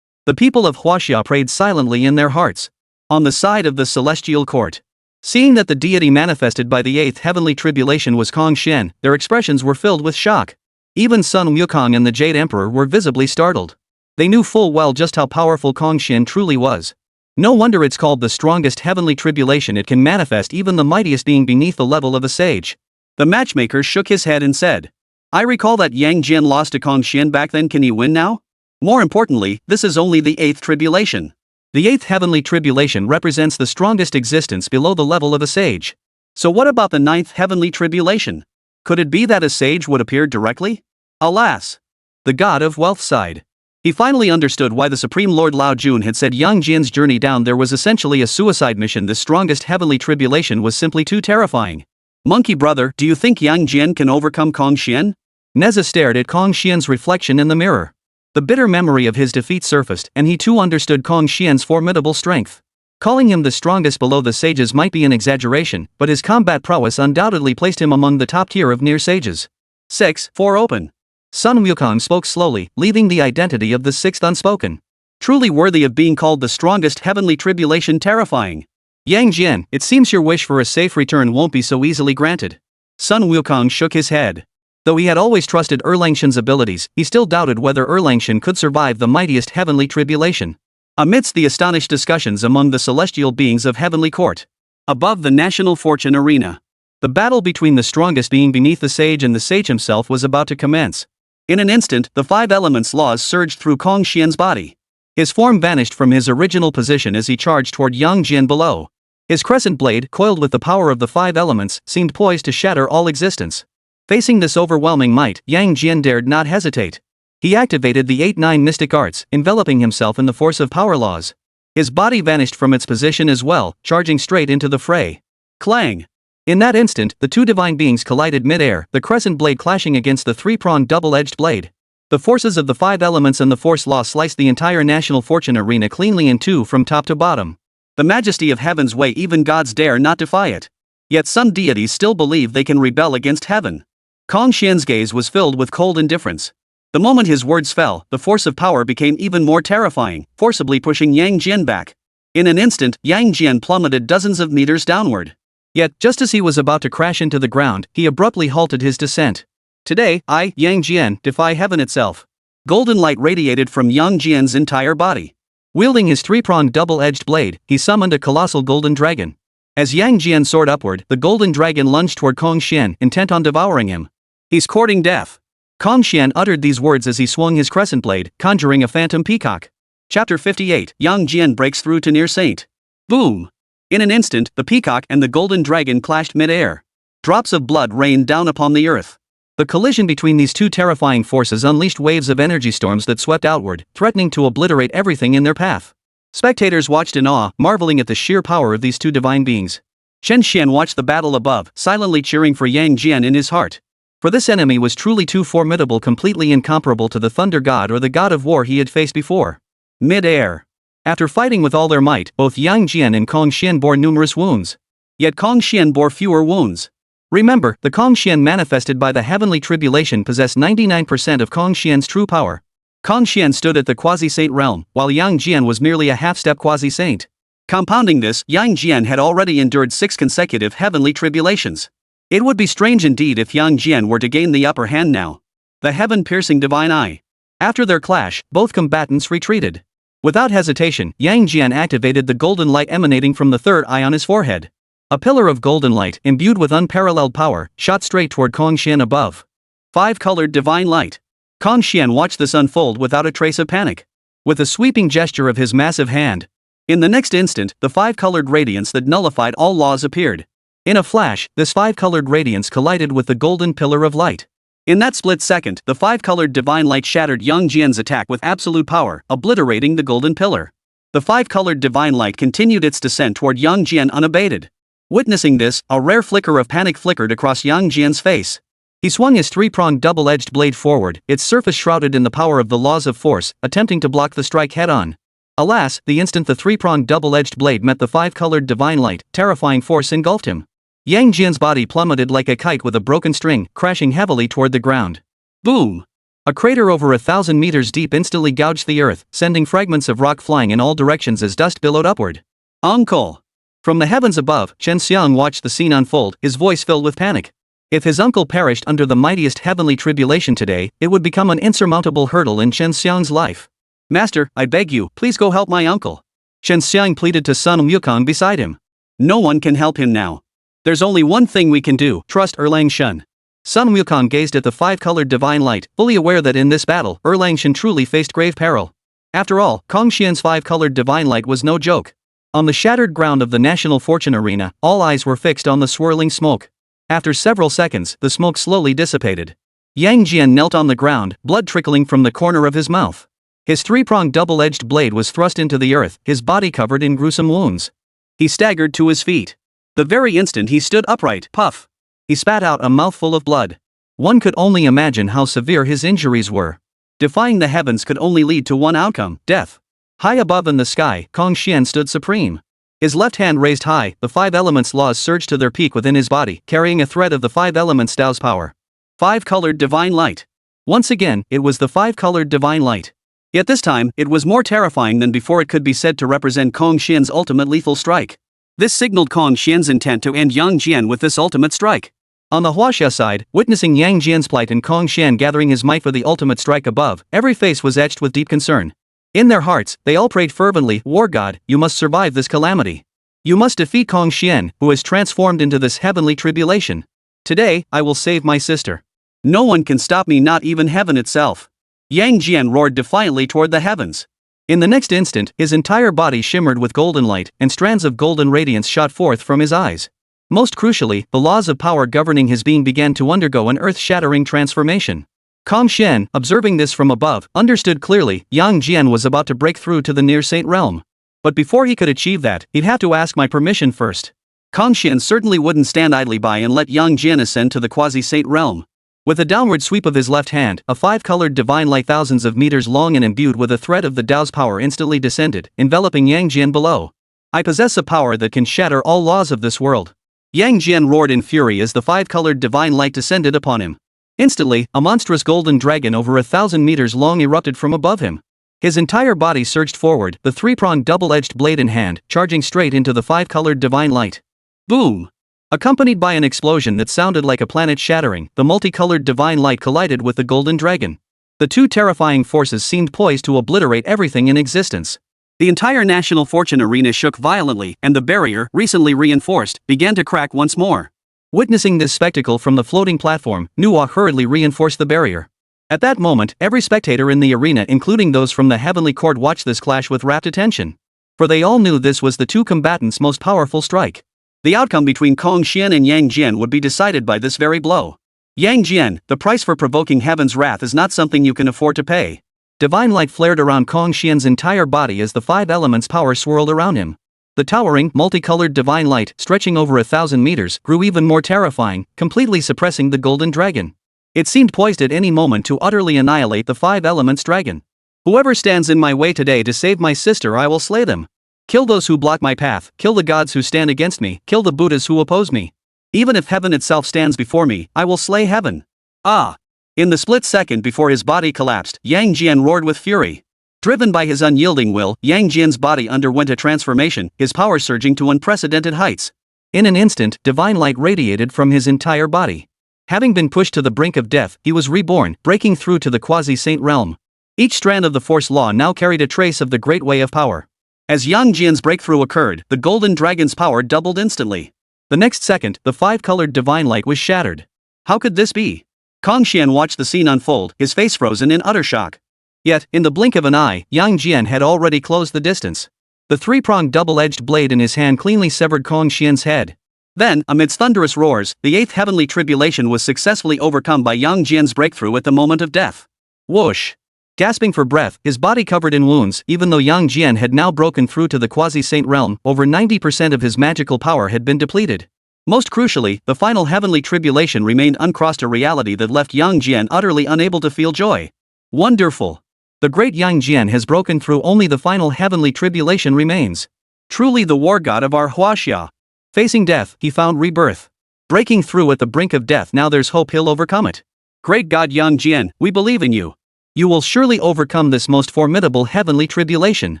The people of Huaxia prayed silently in their hearts. On the side of the celestial court. Seeing that the deity manifested by the 8th heavenly tribulation was Kong Xian, their expressions were filled with shock. Even Sun Wukong and the Jade Emperor were visibly startled. They knew full well just how powerful Kong Xian truly was. No wonder it's called the strongest heavenly tribulation. It can manifest even the mightiest being beneath the level of a sage. The matchmaker shook his head and said, I recall that Yang Jian lost to Kong Xian back then. Can he win now? More importantly, this is only the 8th tribulation. The 8th heavenly tribulation represents the strongest existence below the level of a sage. So what about the 9th heavenly tribulation? Could it be that a sage would appear directly? Alas! The god of wealth sighed. He finally understood why the Supreme Lord Lao Jun had said Yang Jian's journey down there was essentially a suicide mission. This strongest heavenly tribulation was simply too terrifying. Monkey brother, do you think Yang Jian can overcome Kong Xian? Nezha stared at Kong Xian's reflection in the mirror. The bitter memory of his defeat surfaced, and he too understood Kong Xian's formidable strength. Calling him the strongest below the sages might be an exaggeration, but his combat prowess undoubtedly placed him among the top tier of near sages. 6. 4 open. Sun Wukong spoke slowly, leaving the identity of the sixth unspoken. Truly worthy of being called the strongest heavenly tribulation terrifying. Yang Jian, it seems your wish for a safe return won't be so easily granted. Sun Wukong shook his head. Though he had always trusted Erlang Shen's abilities, he still doubted whether Erlang Shen could survive the mightiest heavenly tribulation. Amidst the astonished discussions among the celestial beings of heavenly court, above the national fortune arena, the battle between the strongest being beneath the sage and the sage himself was about to commence. In an instant, the 5 elements laws surged through Kong Xian's body. His form vanished from his original position as he charged toward Yang Jian below. His crescent blade, coiled with the power of the 5 elements, seemed poised to shatter all existence. Facing this overwhelming might, Yang Jian dared not hesitate. He activated the 8-9 mystic arts, enveloping himself in the force of power laws. His body vanished from its position as well, charging straight into the fray. Clang! In that instant, the 2 divine beings collided mid-air, the crescent blade clashing against the 3-pronged double-edged blade. The forces of the 5 elements and the force law sliced the entire national fortune arena cleanly in 2 from top to bottom. The majesty of heaven's way, even gods dare not defy it. Yet some deities still believe they can rebel against heaven. Kong Xian's gaze was filled with cold indifference. The moment his words fell, the force of power became even more terrifying, forcibly pushing Yang Jian back. In an instant, Yang Jian plummeted dozens of meters downward. Yet, just as he was about to crash into the ground, he abruptly halted his descent. Today, I, Yang Jian, defy heaven itself. Golden light radiated from Yang Jian's entire body. Wielding his 3-pronged double-edged blade, he summoned a colossal golden dragon. As Yang Jian soared upward, the golden dragon lunged toward Kong Xian, intent on devouring him. He's courting death. Kong Xian uttered these words as he swung his crescent blade, conjuring a phantom peacock. Chapter 58. Yang Jian breaks through to near saint. Boom! In an instant, the peacock and the golden dragon clashed mid-air. Drops of blood rained down upon the earth. The collision between these 2 terrifying forces unleashed waves of energy storms that swept outward, threatening to obliterate everything in their path. Spectators watched in awe, marveling at the sheer power of these 2 divine beings. Chen Xuan watched the battle above, silently cheering for Yang Jian in his heart. For this enemy was truly too formidable, completely incomparable to the thunder god or the god of war he had faced before. Mid-air. After fighting with all their might, both Yang Jian and Kong Xian bore numerous wounds. Yet Kong Xian bore fewer wounds. Remember, the Kong Xian manifested by the heavenly tribulation possessed 99% of Kong Xian's true power. Kong Xian stood at the quasi-saint realm, while Yang Jian was merely a half-step quasi-saint. Compounding this, Yang Jian had already endured 6 consecutive heavenly tribulations. It would be strange indeed if Yang Jian were to gain the upper hand now. The heaven-piercing divine eye. After their clash, both combatants retreated. Without hesitation, Yang Jian activated the golden light emanating from the 3rd eye on his forehead. A pillar of golden light, imbued with unparalleled power, shot straight toward Kong Xian above. 5-colored divine light. Kong Xian watched this unfold without a trace of panic. With a sweeping gesture of his massive hand, in the next instant, the 5-colored radiance that nullified all laws appeared. In a flash, this 5-colored radiance collided with the golden pillar of light. In that split second, the 5-colored divine light shattered Yang Jian's attack with absolute power, obliterating the golden pillar. The 5-colored divine light continued its descent toward Yang Jian unabated. Witnessing this, a rare flicker of panic flickered across Yang Jian's face. He swung his 3-pronged double-edged blade forward, its surface shrouded in the power of the laws of force, attempting to block the strike head-on. Alas, the instant the 3-pronged double-edged blade met the 5-colored divine light, terrifying force engulfed him. Yang Jian's body plummeted like a kite with a broken string, crashing heavily toward the ground. Boom! A crater over 1,000 meters deep instantly gouged the earth, sending fragments of rock flying in all directions as dust billowed upward. Uncle! From the heavens above, Chen Xuan watched the scene unfold, his voice filled with panic. If his uncle perished under the mightiest heavenly tribulation today, it would become an insurmountable hurdle in Chen Xiang's life. Master, I beg you, please go help my uncle. Chen Xiang pleaded to Sun Wukong beside him. No one can help him now. There's only one thing we can do, trust Erlang Shen. Sun Wukong gazed at the 5-colored divine light, fully aware that in this battle, Erlang Shen truly faced grave peril. After all, Kong Xian's 5-colored divine light was no joke. On the shattered ground of the national fortune arena, all eyes were fixed on the swirling smoke. After several seconds, the smoke slowly dissipated. Yang Jian knelt on the ground, blood trickling from the corner of his mouth. His 3-pronged double-edged blade was thrust into the earth, his body covered in gruesome wounds. He staggered to his feet. The very instant he stood upright, puff! He spat out a mouthful of blood. One could only imagine how severe his injuries were. Defying the heavens could only lead to one outcome, death. High above in the sky, Kong Xian stood supreme. His left hand raised high, the five elements laws surged to their peak within his body, carrying a thread of the five elements Tao's power. Five-colored divine light. Once again, it was the five-colored divine light. Yet this time, it was more terrifying than before. It could be said to represent Kong Xian's ultimate lethal strike. This signaled Kong Xian's intent to end Yang Jian with this ultimate strike. On the Huaxia side, witnessing Yang Jian's plight and Kong Xian gathering his might for the ultimate strike above, every face was etched with deep concern. In their hearts, they all prayed fervently, "War God, you must survive this calamity. You must defeat Kong Xian, who has transformed into this heavenly tribulation. Today, I will save my sister. No one can stop me, not even heaven itself." Yang Jian roared defiantly toward the heavens. In the next instant, his entire body shimmered with golden light, and strands of golden radiance shot forth from his eyes. Most crucially, the laws of power governing his being began to undergo an earth-shattering transformation. Kong Xian, observing this from above, understood clearly Yang Jian was about to break through to the near-saint realm. But before he could achieve that, he'd have to ask my permission first. Kong Xian certainly wouldn't stand idly by and let Yang Jian ascend to the quasi-saint realm. With a downward sweep of his left hand, a five-colored divine light thousands of meters long and imbued with a thread of the Tao's power instantly descended, enveloping Yang Jian below. "I possess a power that can shatter all laws of this world." Yang Jian roared in fury as the five-colored divine light descended upon him. Instantly, a monstrous golden dragon over 1,000 meters long erupted from above him. His entire body surged forward, the three-pronged double-edged blade in hand, charging straight into the five-colored divine light. Boom! Accompanied by an explosion that sounded like a planet shattering, the multicolored divine light collided with the golden dragon. The two terrifying forces seemed poised to obliterate everything in existence. The entire national fortune arena shook violently, and the barrier, recently reinforced, began to crack once more. Witnessing this spectacle from the floating platform, Nuwa hurriedly reinforced the barrier. At that moment, every spectator in the arena, including those from the heavenly court, watched this clash with rapt attention. For they all knew this was the two combatants' most powerful strike. The outcome between Kong Xian and Yang Jian would be decided by this very blow. Yang Jian, the price for provoking heaven's wrath is not something you can afford to pay. Divine light flared around Kong Xian's entire body as the five elements' power swirled around him. The towering, multicolored divine light, stretching over 1,000 meters, grew even more terrifying, completely suppressing the golden dragon. It seemed poised at any moment to utterly annihilate the five elements dragon. "Whoever stands in my way today to save my sister, I will slay them. Kill those who block my path, kill the gods who stand against me, kill the Buddhas who oppose me. Even if heaven itself stands before me, I will slay heaven." Ah! In the split second before his body collapsed, Yang Jian roared with fury. Driven by his unyielding will, Yang Jian's body underwent a transformation, his power surging to unprecedented heights. In an instant, divine light radiated from his entire body. Having been pushed to the brink of death, he was reborn, breaking through to the quasi-saint realm. Each strand of the force law now carried a trace of the great way of power. As Yang Jian's breakthrough occurred, the golden dragon's power doubled instantly. The next second, the five-colored divine light was shattered. How could this be? Kong Xian watched the scene unfold, his face frozen in utter shock. Yet, in the blink of an eye, Yang Jian had already closed the distance. The three-pronged double-edged blade in his hand cleanly severed Kong Xian's head. Then, amidst thunderous roars, the eighth heavenly tribulation was successfully overcome by Yang Jian's breakthrough at the moment of death. Whoosh! Gasping for breath, his body covered in wounds, even though Yang Jian had now broken through to the quasi-saint realm, over 90% of his magical power had been depleted. Most crucially, the final heavenly tribulation remained uncrossed, a reality that left Yang Jian utterly unable to feel joy. Wonderful! The great Yang Jian has broken through, only the final heavenly tribulation remains. Truly the war god of our Huaxia. Facing death, he found rebirth. Breaking through at the brink of death, now there's hope he'll overcome it. Great God Yang Jian, we believe in you. You will surely overcome this most formidable heavenly tribulation.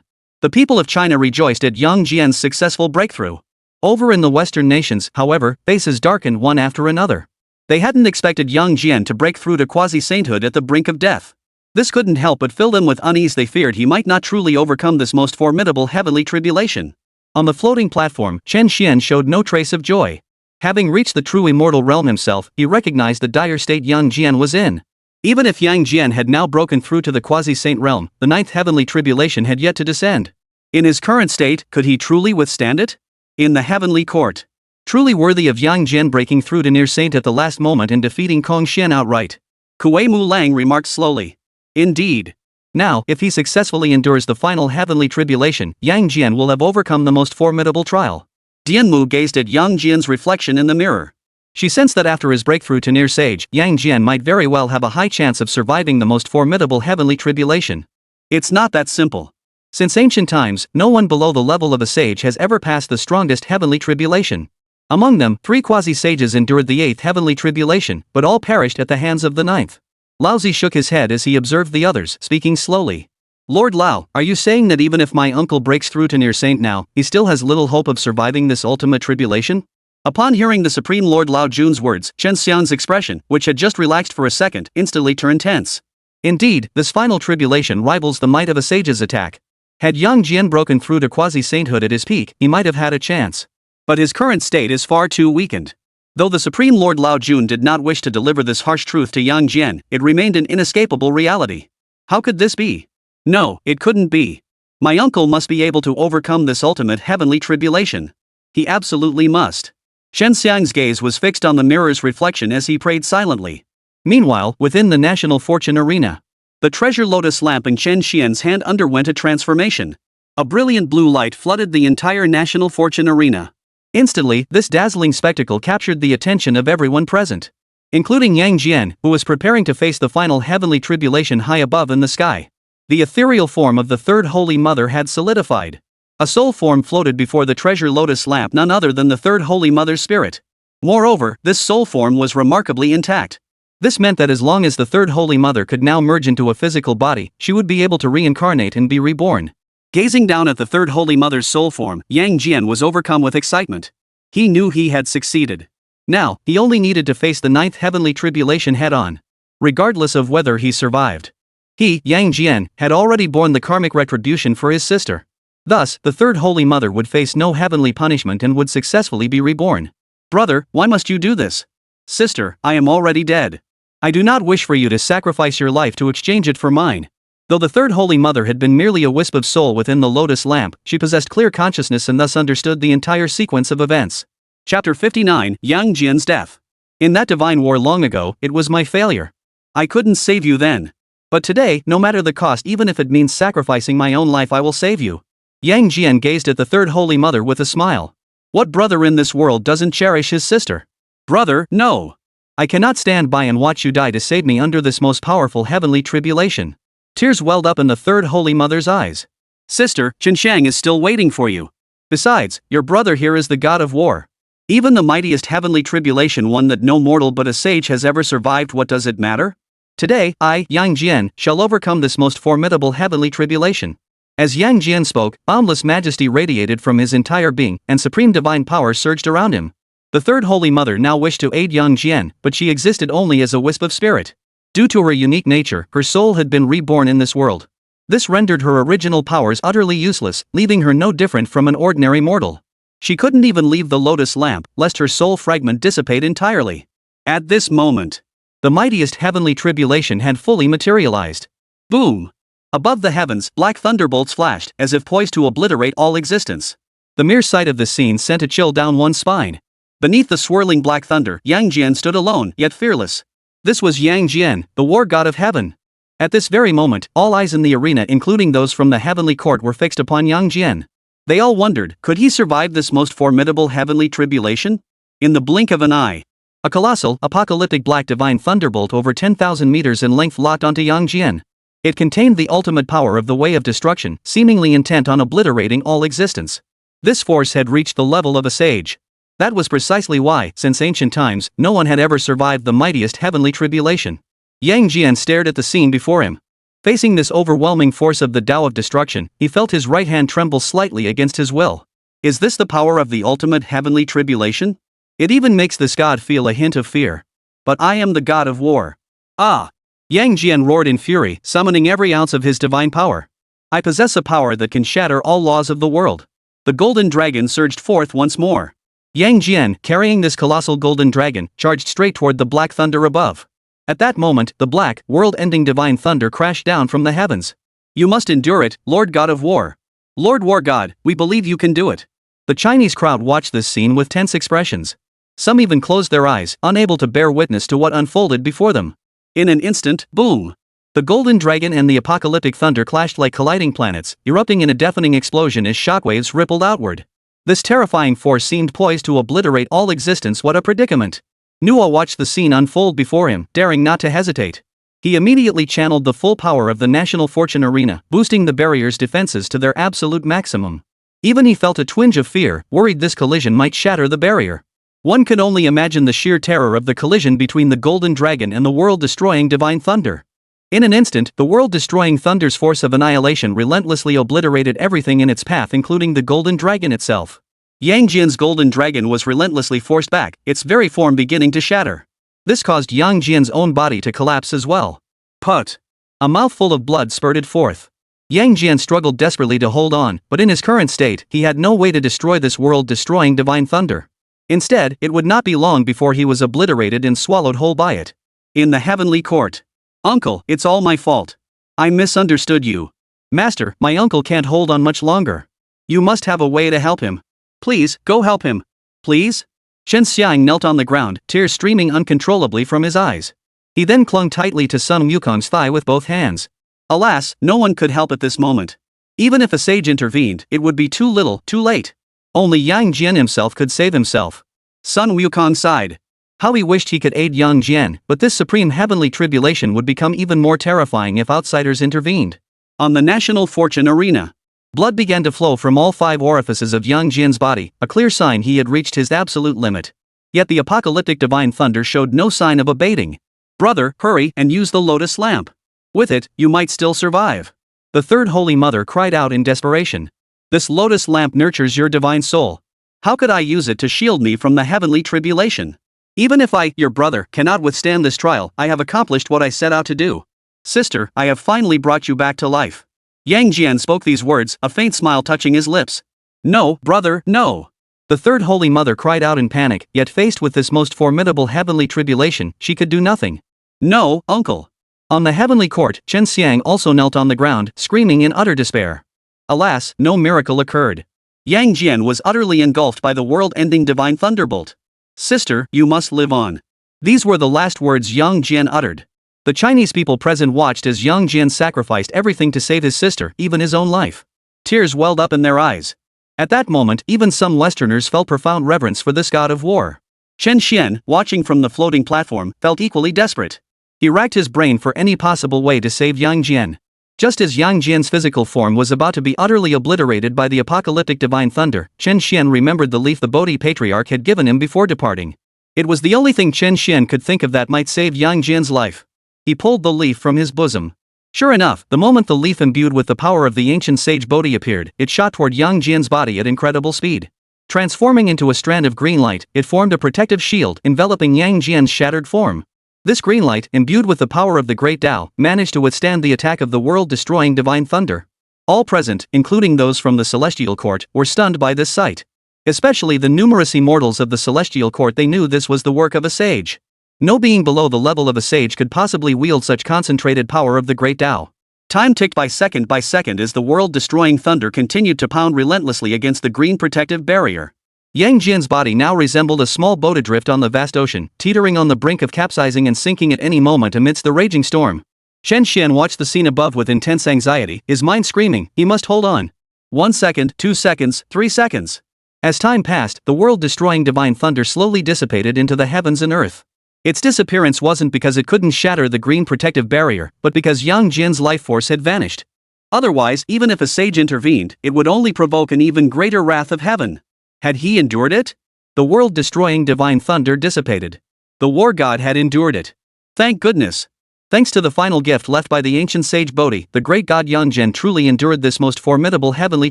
The people of China rejoiced at Yang Jian's successful breakthrough. Over in the Western nations, however, faces darkened one after another. They hadn't expected Yang Jian to break through to quasi-sainthood at the brink of death. This couldn't help but fill them with unease. They feared he might not truly overcome this most formidable heavenly tribulation. On the floating platform, Chen Xuan showed no trace of joy. Having reached the true immortal realm himself, he recognized the dire state Yang Jian was in. Even if Yang Jian had now broken through to the quasi-saint realm, the ninth heavenly tribulation had yet to descend. In his current state, could he truly withstand it? In the heavenly court. Truly worthy of Yang Jian breaking through to near saint at the last moment and defeating Kong Xian outright. Kuei Mu Lang remarked slowly. Indeed. Now, if he successfully endures the final heavenly tribulation, Yang Jian will have overcome the most formidable trial. Dianmu gazed at Yang Jian's reflection in the mirror. She sensed that after his breakthrough to near sage, Yang Jian might very well have a high chance of surviving the most formidable heavenly tribulation. It's not that simple. Since ancient times, no one below the level of a sage has ever passed the strongest heavenly tribulation. Among them, 3 quasi-sages endured the 8th heavenly tribulation, but all perished at the hands of the 9th. Laozi shook his head as he observed the others, speaking slowly. Lord Lao, are you saying that even if my uncle breaks through to near saint now, he still has little hope of surviving this ultimate tribulation? Upon hearing the Supreme Lord Lao Jun's words, Chen Xuan's expression, which had just relaxed for a second, instantly turned tense. Indeed, this final tribulation rivals the might of a sage's attack. Had Yang Jian broken through to quasi-sainthood at his peak, he might have had a chance. But his current state is far too weakened. Though the Supreme Lord Lao Jun did not wish to deliver this harsh truth to Yang Jian, it remained an inescapable reality. How could this be? No, it couldn't be. My uncle must be able to overcome this ultimate heavenly tribulation. He absolutely must. Shen Xiang's gaze was fixed on the mirror's reflection as he prayed silently. Meanwhile, within the National Fortune Arena, the treasure lotus lamp in Chen Xian's hand underwent a transformation. A brilliant blue light flooded the entire National Fortune Arena. Instantly, this dazzling spectacle captured the attention of everyone present, including Yang Jian, who was preparing to face the final heavenly tribulation high above in the sky. The ethereal form of the Third Holy Mother had solidified. A soul form floated before the treasure lotus lamp, none other than the Third Holy Mother's spirit. Moreover, this soul form was remarkably intact. This meant that as long as the Third Holy Mother could now merge into a physical body, she would be able to reincarnate and be reborn. Gazing down at the Third Holy Mother's soul form, Yang Jian was overcome with excitement. He knew he had succeeded. Now, he only needed to face the 9th heavenly tribulation head-on, regardless of whether he survived. He, Yang Jian, had already borne the karmic retribution for his sister. Thus, the Third Holy Mother would face no heavenly punishment and would successfully be reborn. Brother, why must you do this? Sister, I am already dead. I do not wish for you to sacrifice your life to exchange it for mine. Though the Third Holy Mother had been merely a wisp of soul within the lotus lamp, she possessed clear consciousness and thus understood the entire sequence of events. Chapter 59, Yang Jian's death. In that divine war long ago, it was my failure. I couldn't save you then. But today, no matter the cost, even if it means sacrificing my own life, I will save you. Yang Jian gazed at the Third Holy Mother with a smile. What brother in this world doesn't cherish his sister? Brother, no. I cannot stand by and watch you die to save me under this most powerful heavenly tribulation. Tears welled up in the Third Holy Mother's eyes. Sister, Chen Xiang is still waiting for you. Besides, your brother here is the god of war. Even the mightiest heavenly tribulation, one that no mortal but a sage has ever survived, what does it matter? Today, I, Yang Jian, shall overcome this most formidable heavenly tribulation. As Yang Jian spoke, boundless majesty radiated from his entire being, and supreme divine power surged around him. The Third Holy Mother now wished to aid Yang Jian, but she existed only as a wisp of spirit. Due to her unique nature, her soul had been reborn in this world. This rendered her original powers utterly useless, leaving her no different from an ordinary mortal. She couldn't even leave the lotus lamp, lest her soul fragment dissipate entirely. At this moment, the mightiest heavenly tribulation had fully materialized. Boom! Above the heavens, black thunderbolts flashed, as if poised to obliterate all existence. The mere sight of this scene sent a chill down one's spine. Beneath the swirling black thunder, Yang Jian stood alone, yet fearless. This was Yang Jian, the war god of heaven. At this very moment, all eyes in the arena, including those from the heavenly court, were fixed upon Yang Jian. They all wondered, could he survive this most formidable heavenly tribulation? In the blink of an eye, a colossal, apocalyptic black divine thunderbolt over 10,000 meters in length locked onto Yang Jian. It contained the ultimate power of the way of destruction, seemingly intent on obliterating all existence. This force had reached the level of a sage. That was precisely why, since ancient times, no one had ever survived the mightiest heavenly tribulation. Yang Jian stared at the scene before him. Facing this overwhelming force of the Tao of destruction, he felt his right hand tremble slightly against his will. Is this the power of the ultimate heavenly tribulation? It even makes this god feel a hint of fear. But I am the god of war. Ah! Yang Jian roared in fury, summoning every ounce of his divine power. I possess a power that can shatter all laws of the world. The golden dragon surged forth once more. Yang Jian, carrying this colossal golden dragon, charged straight toward the black thunder above. At that moment, the black, world-ending divine thunder crashed down from the heavens. You must endure it, Lord God of War. Lord War God, we believe you can do it. The Chinese crowd watched this scene with tense expressions. Some even closed their eyes, unable to bear witness to what unfolded before them. In an instant, boom! The golden dragon and the apocalyptic thunder clashed like colliding planets, erupting in a deafening explosion as shockwaves rippled outward. This terrifying force seemed poised to obliterate all existence. What a predicament! Nuo watched the scene unfold before him, daring not to hesitate. He immediately channeled the full power of the National Fortune Arena, boosting the barrier's defenses to their absolute maximum. Even he felt a twinge of fear, worried this collision might shatter the barrier. One could only imagine the sheer terror of the collision between the Golden Dragon and the world-destroying Divine Thunder. In an instant, the world-destroying thunder's force of annihilation relentlessly obliterated everything in its path, including the Golden Dragon itself. Yang Jian's Golden Dragon was relentlessly forced back, its very form beginning to shatter. This caused Yang Jian's own body to collapse as well. Put! A mouthful of blood spurted forth. Yang Jian struggled desperately to hold on, but in his current state, he had no way to destroy this world-destroying Divine Thunder. Instead, it would not be long before he was obliterated and swallowed whole by it. In the heavenly court. Uncle, it's all my fault. I misunderstood you. Master, my uncle can't hold on much longer. You must have a way to help him. Please, go help him. Please? Chen Xuan knelt on the ground, tears streaming uncontrollably from his eyes. He then clung tightly to Sun Wukong's thigh with both hands. Alas, no one could help at this moment. Even if a sage intervened, it would be too little, too late. Only Yang Jian himself could save himself. Sun Wukong sighed. How he wished he could aid Yang Jian, but this supreme heavenly tribulation would become even more terrifying if outsiders intervened. On the National Fortune Arena, blood began to flow from all 5 orifices of Yang Jian's body, a clear sign he had reached his absolute limit. Yet the apocalyptic Divine Thunder showed no sign of abating. Brother, hurry and use the lotus lamp. With it, you might still survive. The Third Holy Mother cried out in desperation. This lotus lamp nurtures your divine soul. How could I use it to shield me from the heavenly tribulation? Even if I, your brother, cannot withstand this trial, I have accomplished what I set out to do. Sister, I have finally brought you back to life. Yang Jian spoke these words, a faint smile touching his lips. No, brother, no. The Third Holy Mother cried out in panic, yet faced with this most formidable heavenly tribulation, she could do nothing. No, uncle. On the heavenly court, Chen Xiang also knelt on the ground, screaming in utter despair. Alas, no miracle occurred. Yang Jian was utterly engulfed by the world-ending divine thunderbolt. Sister, you must live on. These were the last words Yang Jian uttered. The Chinese people present watched as Yang Jian sacrificed everything to save his sister, even his own life. Tears welled up in their eyes. At that moment, even some Westerners felt profound reverence for this god of war. Chen Xuan, watching from the floating platform, felt equally desperate. He racked his brain for any possible way to save Yang Jian. Just as Yang Jian's physical form was about to be utterly obliterated by the apocalyptic divine thunder, Chen Xuan remembered the leaf the Bodhi patriarch had given him before departing. It was the only thing Chen Xuan could think of that might save Yang Jian's life. He pulled the leaf from his bosom. Sure enough, the moment the leaf imbued with the power of the ancient sage Bodhi appeared, it shot toward Yang Jian's body at incredible speed. Transforming into a strand of green light, it formed a protective shield enveloping Yang Jian's shattered form. This green light, imbued with the power of the Great Tao, managed to withstand the attack of the world-destroying divine thunder. All present, including those from the celestial court, were stunned by this sight. Especially the numerous immortals of the celestial court. They knew this was the work of a sage. No being below the level of a sage could possibly wield such concentrated power of the Great Tao. Time ticked by second as the world-destroying thunder continued to pound relentlessly against the green protective barrier. Yang Jian's body now resembled a small boat adrift on the vast ocean, teetering on the brink of capsizing and sinking at any moment amidst the raging storm. Chen Xuan watched the scene above with intense anxiety, his mind screaming, he must hold on. 1 second, 2 seconds, 3 seconds. As time passed, the world-destroying divine thunder slowly dissipated into the heavens and earth. Its disappearance wasn't because it couldn't shatter the green protective barrier, but because Yang Jian's life force had vanished. Otherwise, even if a sage intervened, it would only provoke an even greater wrath of heaven. Had he endured it? The world-destroying divine thunder dissipated. The war god had endured it. Thank goodness. Thanks to the final gift left by the ancient sage Bodhi, the great god Yang Jian truly endured this most formidable heavenly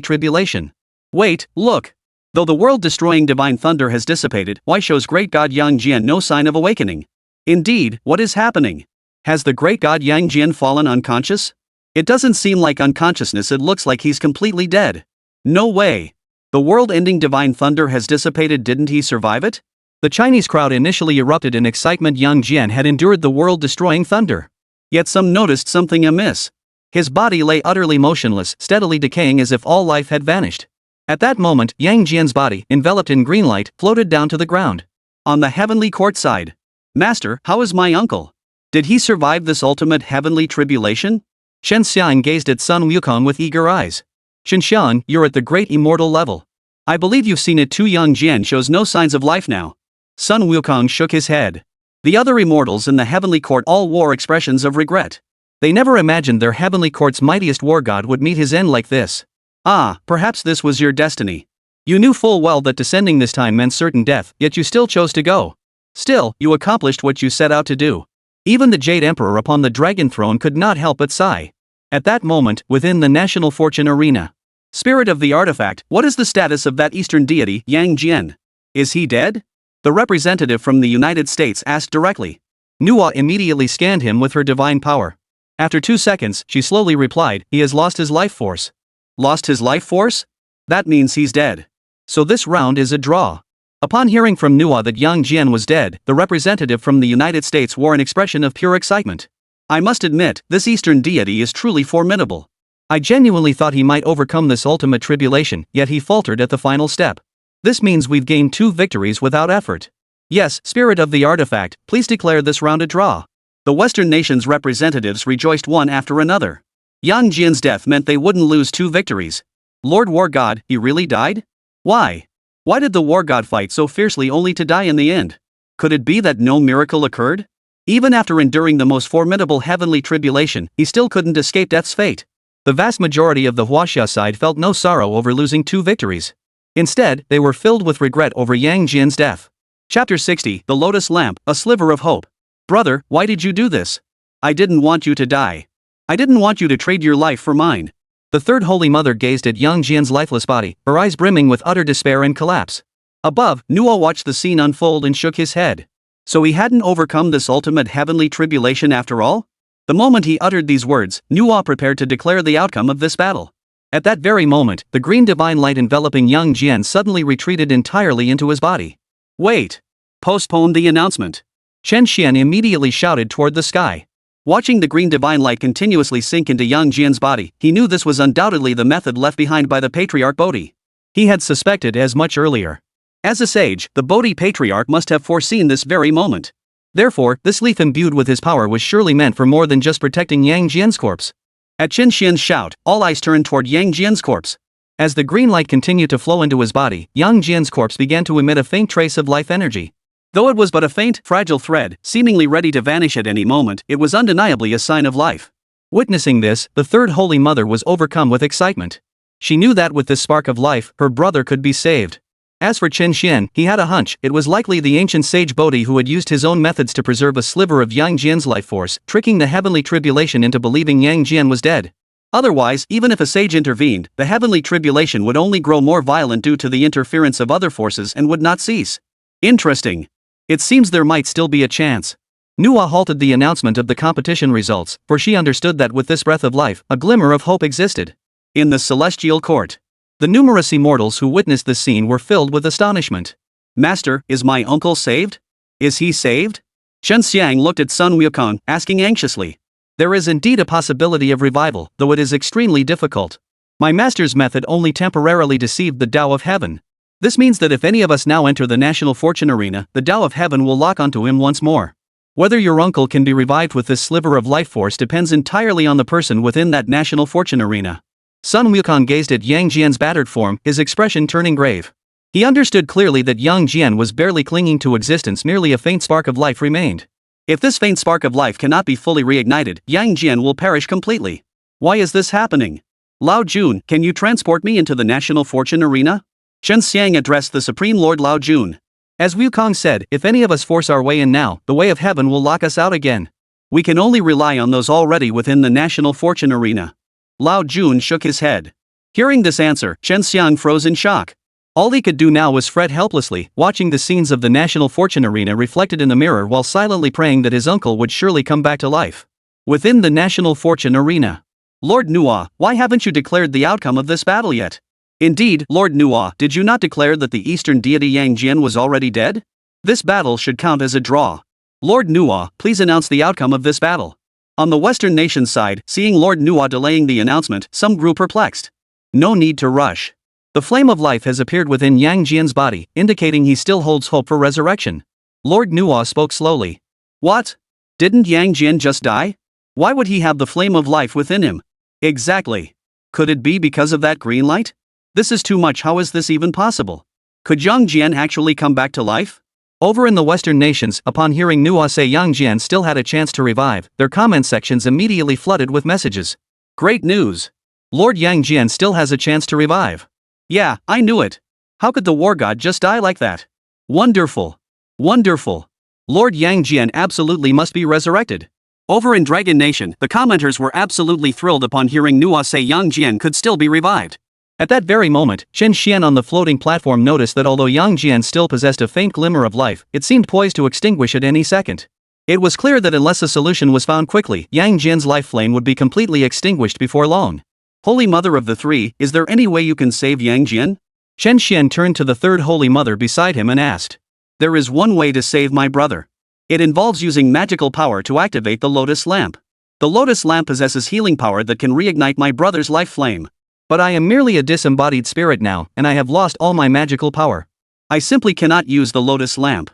tribulation. Wait, look. Though the world-destroying divine thunder has dissipated, why shows great god Yang Jian no sign of awakening? Indeed, what is happening? Has the great god Yang Jian fallen unconscious? It doesn't seem like unconsciousness, it looks like he's completely dead. No way. The world-ending divine thunder has dissipated, didn't he survive it? The Chinese crowd initially erupted in excitement. Yang Jian had endured the world-destroying thunder. Yet some noticed something amiss. His body lay utterly motionless, steadily decaying as if all life had vanished. At that moment, Yang Jian's body, enveloped in green light, floated down to the ground. On the heavenly court side. Master, how is my uncle? Did he survive this ultimate heavenly tribulation? Chen Xian gazed at Sun Wukong with eager eyes. Chen Xuan, you're at the great immortal level. I believe you've seen it too. Yang Jian shows no signs of life now. Sun Wukong shook his head. The other immortals in the heavenly court all wore expressions of regret. They never imagined their heavenly court's mightiest war god would meet his end like this. Ah, perhaps this was your destiny. You knew full well that descending this time meant certain death, yet you still chose to go. Still, you accomplished what you set out to do. Even the Jade Emperor upon the dragon throne could not help but sigh. At that moment, within the National Fortune Arena. Spirit of the artifact, what is the status of that Eastern deity, Yang Jian? Is he dead? The representative from the United States asked directly. Nuwa immediately scanned him with her divine power. After 2 seconds, she slowly replied, he has lost his life force. Lost his life force? That means he's dead. So this round is a draw. Upon hearing from Nuwa that Yang Jian was dead, the representative from the United States wore an expression of pure excitement. I must admit, this Eastern deity is truly formidable. I genuinely thought he might overcome this ultimate tribulation, yet he faltered at the final step. This means we've gained 2 victories without effort. Yes, Spirit of the Artifact, please declare this round a draw. The Western nations' representatives rejoiced one after another. Yang Jian's death meant they wouldn't lose 2 victories. Lord War God, he really died? Why? Why did the War God fight so fiercely only to die in the end? Could it be that no miracle occurred? Even after enduring the most formidable heavenly tribulation, he still couldn't escape death's fate. The vast majority of the Huaxia side felt no sorrow over losing 2 victories. Instead, they were filled with regret over Yang Jian's death. Chapter 60, The Lotus Lamp, A Sliver of Hope. Brother, why did you do this? I didn't want you to die. I didn't want you to trade your life for mine. The third Holy Mother gazed at Yang Jian's lifeless body, her eyes brimming with utter despair and collapse. Above, Nuwa watched the scene unfold and shook his head. So he hadn't overcome this ultimate heavenly tribulation after all? The moment he uttered these words, Nuwa prepared to declare the outcome of this battle. At that very moment, the green divine light enveloping Yang Jian suddenly retreated entirely into his body. Wait! Postpone the announcement. Chen Xuan immediately shouted toward the sky. Watching the green divine light continuously sink into Yang Jian's body, he knew this was undoubtedly the method left behind by the Patriarch Bodhi. He had suspected as much earlier. As a sage, the Bodhi Patriarch must have foreseen this very moment. Therefore, this leaf imbued with his power was surely meant for more than just protecting Yang Jian's corpse. At Chen Xian's shout, all eyes turned toward Yang Jian's corpse. As the green light continued to flow into his body, Yang Jian's corpse began to emit a faint trace of life energy. Though it was but a faint, fragile thread, seemingly ready to vanish at any moment, it was undeniably a sign of life. Witnessing this, the third Holy Mother was overcome with excitement. She knew that with this spark of life, her brother could be saved. As for Chen Xuan, he had a hunch, it was likely the ancient sage Bodhi who had used his own methods to preserve a sliver of Yang Jian's life force, tricking the heavenly tribulation into believing Yang Jian was dead. Otherwise, even if a sage intervened, the heavenly tribulation would only grow more violent due to the interference of other forces and would not cease. Interesting. It seems there might still be a chance. Nuwa halted the announcement of the competition results, for she understood that with this breath of life, a glimmer of hope existed. In the celestial court, the numerous immortals who witnessed this scene were filled with astonishment. Master, is my uncle saved? Is he saved? Chen Xiang looked at Sun Wukong, asking anxiously. There is indeed a possibility of revival, though it is extremely difficult. My master's method only temporarily deceived the Tao of Heaven. This means that if any of us now enter the National Fortune Arena, the Tao of Heaven will lock onto him once more. Whether your uncle can be revived with this sliver of life force depends entirely on the person within that National Fortune Arena. Sun Wukong gazed at Yang Jian's battered form, his expression turning grave. He understood clearly that Yang Jian was barely clinging to existence, merely a faint spark of life remained. If this faint spark of life cannot be fully reignited, Yang Jian will perish completely. Why is this happening? Lao Jun, can you transport me into the National Fortune Arena? Chen Xiang addressed the Supreme Lord Lao Jun. As Wukong said, if any of us force our way in now, the way of heaven will lock us out again. We can only rely on those already within the National Fortune Arena. Lao Jun shook his head. Hearing this answer, Chen Xiang froze in shock. All he could do now was fret helplessly, watching the scenes of the National Fortune Arena reflected in the mirror while silently praying that his uncle would surely come back to life. Within the National Fortune Arena. Lord Nuwa, why haven't you declared the outcome of this battle yet? Indeed, Lord Nuwa, did you not declare that the Eastern deity Yang Jian was already dead? This battle should count as a draw. Lord Nuwa, please announce the outcome of this battle. On the Western nation side, seeing Lord Nuwa delaying the announcement, some grew perplexed. No need to rush. The flame of life has appeared within Yang Jian's body, indicating he still holds hope for resurrection. Lord Nuwa spoke slowly. What? Didn't Yang Jian just die? Why would he have the flame of life within him? Exactly. Could it be because of that green light? This is too much. How is this even possible? Could Yang Jian actually come back to life? Over in the Western nations, upon hearing Nuwa say Yang Jian still had a chance to revive, their comment sections immediately flooded with messages. Great news! Lord Yang Jian still has a chance to revive. Yeah, I knew it. How could the war god just die like that? Wonderful! Wonderful! Lord Yang Jian absolutely must be resurrected. Over in Dragon Nation, the commenters were absolutely thrilled upon hearing Nuwa say Yang Jian could still be revived. At that very moment, Chen Xuan on the floating platform noticed that although Yang Jian still possessed a faint glimmer of life, it seemed poised to extinguish at any second. It was clear that unless a solution was found quickly, Yang Jian's life flame would be completely extinguished before long. Holy Mother of the Three, is there any way you can save Yang Jian? Chen Xuan turned to the third Holy Mother beside him and asked. There is one way to save my brother. It involves using magical power to activate the Lotus Lamp. The Lotus Lamp possesses healing power that can reignite my brother's life flame. But I am merely a disembodied spirit now, and I have lost all my magical power. I simply cannot use the Lotus Lamp.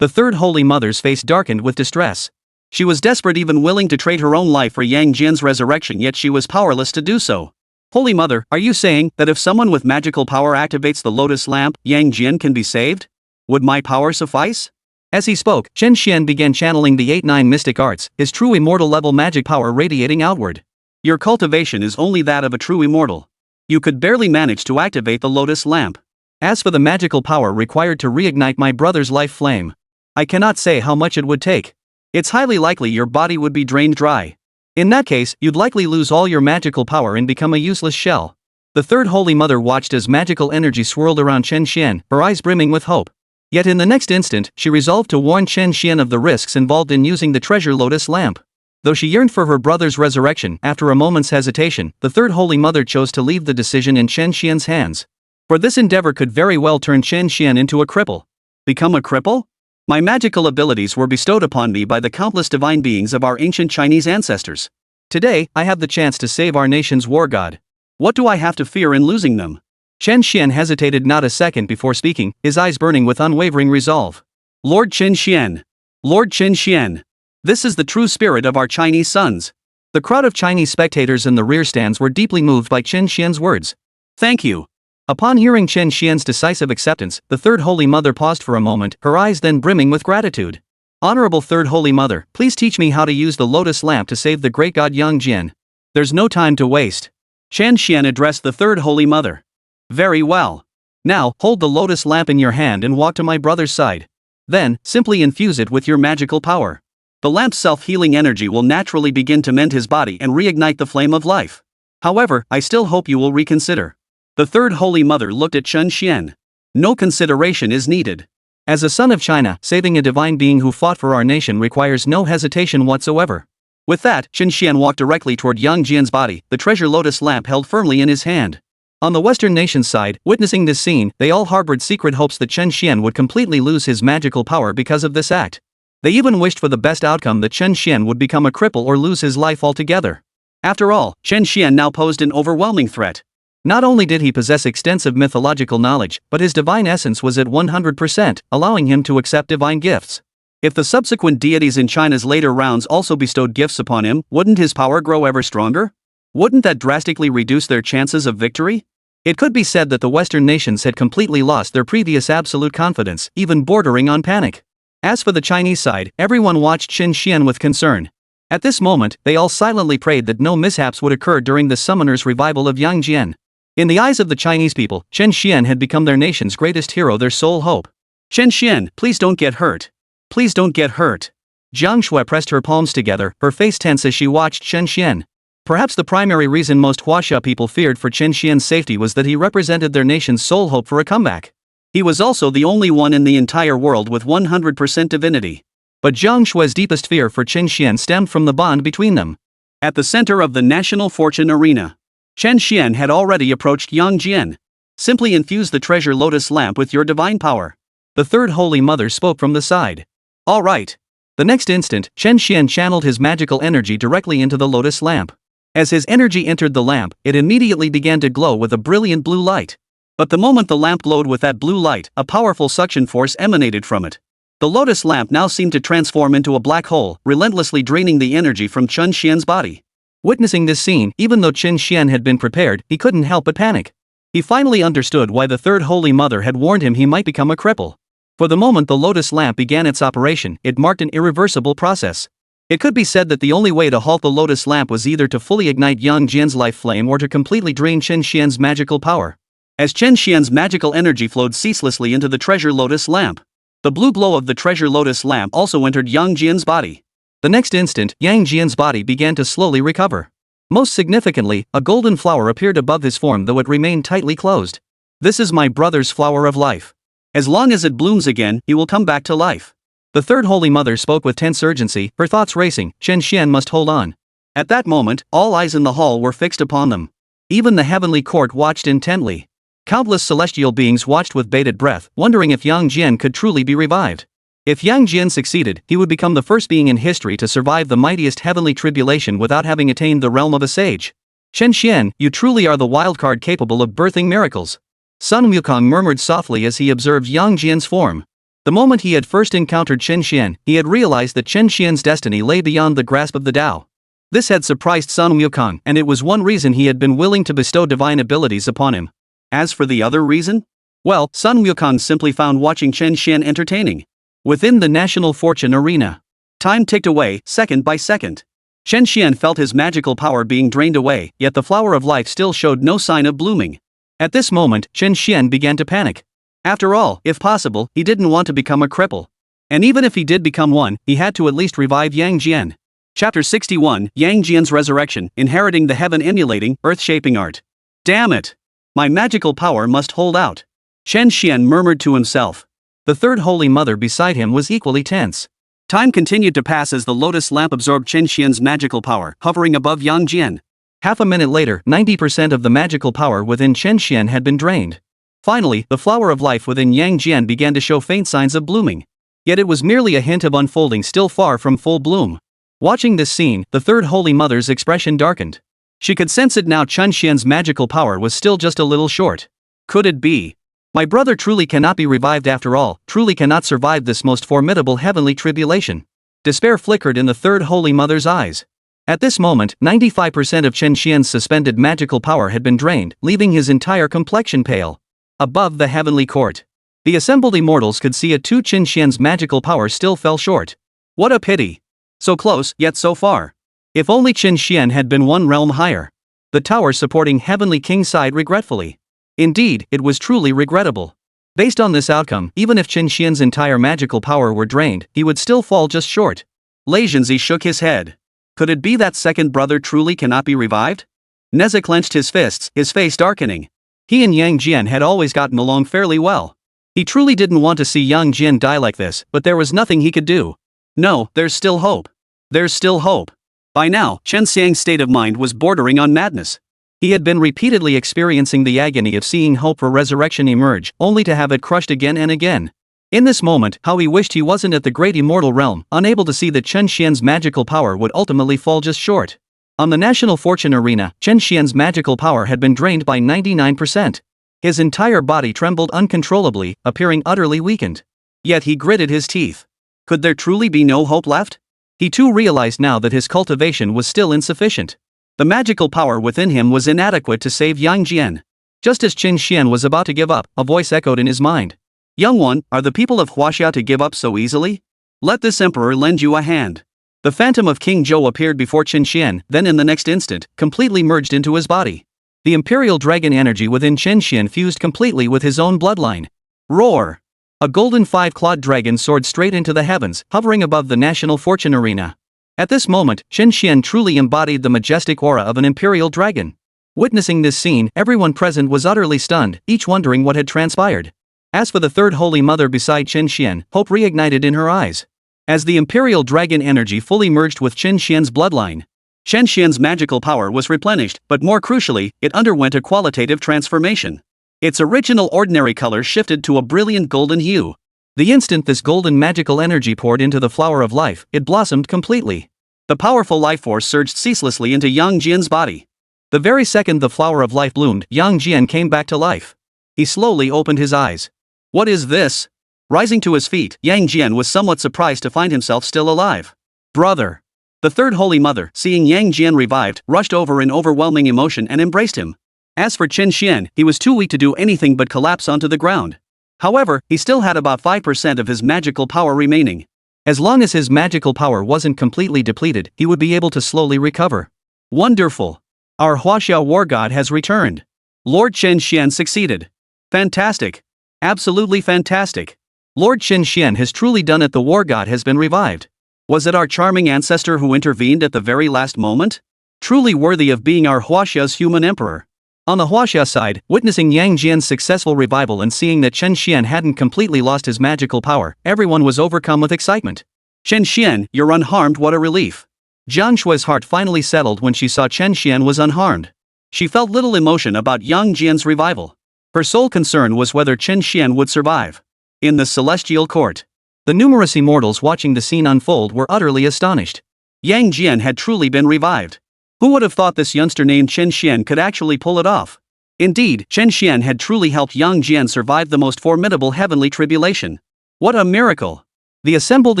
The third Holy Mother's face darkened with distress. She was desperate, even willing to trade her own life for Yang Jian's resurrection, yet she was powerless to do so. Holy Mother, are you saying that if someone with magical power activates the Lotus Lamp, Yang Jian can be saved? Would my power suffice? As he spoke, Chen Xuan began channeling the 8-9 mystic arts, his true immortal level magic power radiating outward. Your cultivation is only that of a true immortal. You could barely manage to activate the Lotus Lamp. As for the magical power required to reignite my brother's life flame, I cannot say how much it would take. It's highly likely your body would be drained dry. In that case, you'd likely lose all your magical power and become a useless shell. The third Holy Mother watched as magical energy swirled around Chen Xuan, her eyes brimming with hope. Yet in the next instant, she resolved to warn Chen Xuan of the risks involved in using the treasure Lotus Lamp. Though she yearned for her brother's resurrection, after a moment's hesitation, the third Holy Mother chose to leave the decision in Chen Xuan's hands. For this endeavor could very well turn Chen Xuan into a cripple. Become a cripple? My magical abilities were bestowed upon me by the countless divine beings of our ancient Chinese ancestors. Today, I have the chance to save our nation's war god. What do I have to fear in losing them? Chen Xuan hesitated not a second before speaking, his eyes burning with unwavering resolve. Lord Chen Xuan. Lord Chen Xuan. This is the true spirit of our Chinese sons. The crowd of Chinese spectators in the rear stands were deeply moved by Chen Xuan's words. Thank you. Upon hearing Chen Xuan's decisive acceptance, the third Holy Mother paused for a moment, her eyes then brimming with gratitude. Honorable third Holy Mother, please teach me how to use the Lotus Lamp to save the great god Yang Jian. There's no time to waste. Chen Xuan addressed the third Holy Mother. Very well. Now, hold the Lotus Lamp in your hand and walk to my brother's side. Then, simply infuse it with your magical power. The lamp's self-healing energy will naturally begin to mend his body and reignite the flame of life. However, I still hope you will reconsider. The third Holy Mother looked at Chen Xuan. No consideration is needed. As a son of China, saving a divine being who fought for our nation requires no hesitation whatsoever. With that, Chen Xuan walked directly toward Yang Jian's body, the treasure Lotus Lamp held firmly in his hand. On the Western nation's side, witnessing this scene, they all harbored secret hopes that Chen Xuan would completely lose his magical power because of this act. They even wished for the best outcome, that Chen Xuan would become a cripple or lose his life altogether. After all, Chen Xuan now posed an overwhelming threat. Not only did he possess extensive mythological knowledge, but his divine essence was at 100%, allowing him to accept divine gifts. If the subsequent deities in China's later rounds also bestowed gifts upon him, wouldn't his power grow ever stronger? Wouldn't that drastically reduce their chances of victory? It could be said that the Western nations had completely lost their previous absolute confidence, even bordering on panic. As for the Chinese side, everyone watched Chen Xuan with concern. At this moment, they all silently prayed that no mishaps would occur during the summoner's revival of Yang Jian. In the eyes of the Chinese people, Chen Xuan had become their nation's greatest hero, their sole hope. Chen Xuan, please don't get hurt. Please don't get hurt. Jiang Shui pressed her palms together, her face tense as she watched Chen Xuan. Perhaps the primary reason most Huaxia people feared for Chen Xuan's safety was that he represented their nation's sole hope for a comeback. He was also the only one in the entire world with 100% divinity. But Jiang Shui's deepest fear for Chen Xuan stemmed from the bond between them. At the center of the national fortune arena, Chen Xuan had already approached Yang Jian. Simply infuse the treasure Lotus Lamp with your divine power. The third Holy Mother spoke from the side. All right. The next instant, Chen Xuan channeled his magical energy directly into the Lotus Lamp. As his energy entered the lamp, it immediately began to glow with a brilliant blue light. But the moment the lamp glowed with that blue light, a powerful suction force emanated from it. The Lotus Lamp now seemed to transform into a black hole, relentlessly draining the energy from Chen Xuan's body. Witnessing this scene, even though Chen Xuan had been prepared, he couldn't help but panic. He finally understood why the third Holy Mother had warned him he might become a cripple. For the moment the lotus lamp began its operation, it marked an irreversible process. It could be said that the only way to halt the lotus lamp was either to fully ignite Yang Jian's life flame or to completely drain Chen Xuan's magical power. As Chen Xuan's magical energy flowed ceaselessly into the treasure lotus lamp, the blue glow of the treasure lotus lamp also entered Yang Jian's body. The next instant, Yang Jian's body began to slowly recover. Most significantly, a golden flower appeared above his form, though it remained tightly closed. This is my brother's flower of life. As long as it blooms again, he will come back to life. The third Holy Mother spoke with tense urgency, her thoughts racing. Chen Xuan must hold on. At that moment, all eyes in the hall were fixed upon them. Even the heavenly court watched intently. Countless celestial beings watched with bated breath, wondering if Yang Jian could truly be revived. If Yang Jian succeeded, he would become the first being in history to survive the mightiest heavenly tribulation without having attained the realm of a sage. Chen Xuan, you truly are the wildcard capable of birthing miracles. Sun Wukong murmured softly as he observed Yang Jian's form. The moment he had first encountered Chen Xuan, he had realized that Chen Xuan's destiny lay beyond the grasp of the Tao. This had surprised Sun Wukong, and it was one reason he had been willing to bestow divine abilities upon him. As for the other reason? Well, Sun Wukong simply found watching Chen Xuan entertaining. Within the National Fortune Arena, time ticked away, second by second. Chen Xuan felt his magical power being drained away, yet the flower of life still showed no sign of blooming. At this moment, Chen Xuan began to panic. After all, if possible, he didn't want to become a cripple. And even if he did become one, he had to at least revive Yang Jian. Chapter 61, Yang Jian's Resurrection, Inheriting the Heaven-Emulating, Earth-Shaping Art. Damn it! My magical power must hold out. Chen Xuan murmured to himself. The third Holy Mother beside him was equally tense. Time continued to pass as the lotus lamp absorbed Chen Xuan's magical power, hovering above Yang Jian. Half a minute later, 90% of the magical power within Chen Xuan had been drained. Finally, the flower of life within Yang Jian began to show faint signs of blooming. Yet it was merely a hint of unfolding, still far from full bloom. Watching this scene, the third Holy Mother's expression darkened. She could sense it now. Chen Xuan's magical power was still just a little short. Could it be? My brother truly cannot be revived after all, truly cannot survive this most formidable heavenly tribulation. Despair flickered in the third Holy Mother's eyes. At this moment, 95% of Chen Xuan's suspended magical power had been drained, leaving his entire complexion pale. Above the heavenly court, the assembled immortals could see it too. Chen Xuan's magical power still fell short. What a pity! So close, yet so far. If only Chen Xuan had been one realm higher. The tower supporting Heavenly King sighed regretfully. Indeed, it was truly regrettable. Based on this outcome, even if Chen Xuan's entire magical power were drained, he would still fall just short. Lei Zhenzi shook his head. Could it be that second brother truly cannot be revived? Nezha clenched his fists, his face darkening. He and Yang Jian had always gotten along fairly well. He truly didn't want to see Yang Jian die like this, but there was nothing he could do. No, there's still hope. There's still hope. By now, Chen Xiang's state of mind was bordering on madness. He had been repeatedly experiencing the agony of seeing hope for resurrection emerge, only to have it crushed again and again. In this moment, how he wished he wasn't at the great immortal realm, unable to see that Chen Xian's magical power would ultimately fall just short. On the National Fortune Arena, Chen Xian's magical power had been drained by 99%. His entire body trembled uncontrollably, appearing utterly weakened. Yet he gritted his teeth. Could there truly be no hope left? He too realized now that his cultivation was still insufficient. The magical power within him was inadequate to save Yang Jian. Just as Chen Xuan was about to give up, a voice echoed in his mind. Young one, are the people of Huaxia to give up so easily? Let this emperor lend you a hand. The phantom of King Zhou appeared before Chen Xuan, then in the next instant, completely merged into his body. The imperial dragon energy within Chen Xuan fused completely with his own bloodline. Roar! A golden five-clawed dragon soared straight into the heavens, hovering above the National Fortune Arena. At this moment, Chen Xuan truly embodied the majestic aura of an imperial dragon. Witnessing this scene, everyone present was utterly stunned, each wondering what had transpired. As for the third Holy Mother beside Chen Xuan, hope reignited in her eyes. As the imperial dragon energy fully merged with Chen Xuan's bloodline, Chen Xuan's magical power was replenished, but more crucially, it underwent a qualitative transformation. Its original ordinary color shifted to a brilliant golden hue. The instant this golden magical energy poured into the flower of life, it blossomed completely. The powerful life force surged ceaselessly into Yang Jian's body. The very second the flower of life bloomed, Yang Jian came back to life. He slowly opened his eyes. What is this? Rising to his feet, Yang Jian was somewhat surprised to find himself still alive. Brother! The third Holy Mother, seeing Yang Jian revived, rushed over in overwhelming emotion and embraced him. As for Chen Xuan, he was too weak to do anything but collapse onto the ground. However, he still had about 5% of his magical power remaining. As long as his magical power wasn't completely depleted, he would be able to slowly recover. Wonderful! Our Huaxia war god has returned. Lord Chen Xuan succeeded. Fantastic! Absolutely fantastic! Lord Chen Xuan has truly done it. The war god has been revived. Was it our charming ancestor who intervened at the very last moment? Truly worthy of being our Huaxia's human emperor. On the Huaxia side, witnessing Yang Jian's successful revival and seeing that Chen Xuan hadn't completely lost his magical power, everyone was overcome with excitement. Chen Xuan, you're unharmed, what a relief. Jiang Shui's heart finally settled when she saw Chen Xuan was unharmed. She felt little emotion about Yang Jian's revival. Her sole concern was whether Chen Xuan would survive. In the celestial court, the numerous immortals watching the scene unfold were utterly astonished. Yang Jian had truly been revived. Who would have thought this youngster named Chen Xuan could actually pull it off? Indeed, Chen Xuan had truly helped Yang Jian survive the most formidable heavenly tribulation. What a miracle! The assembled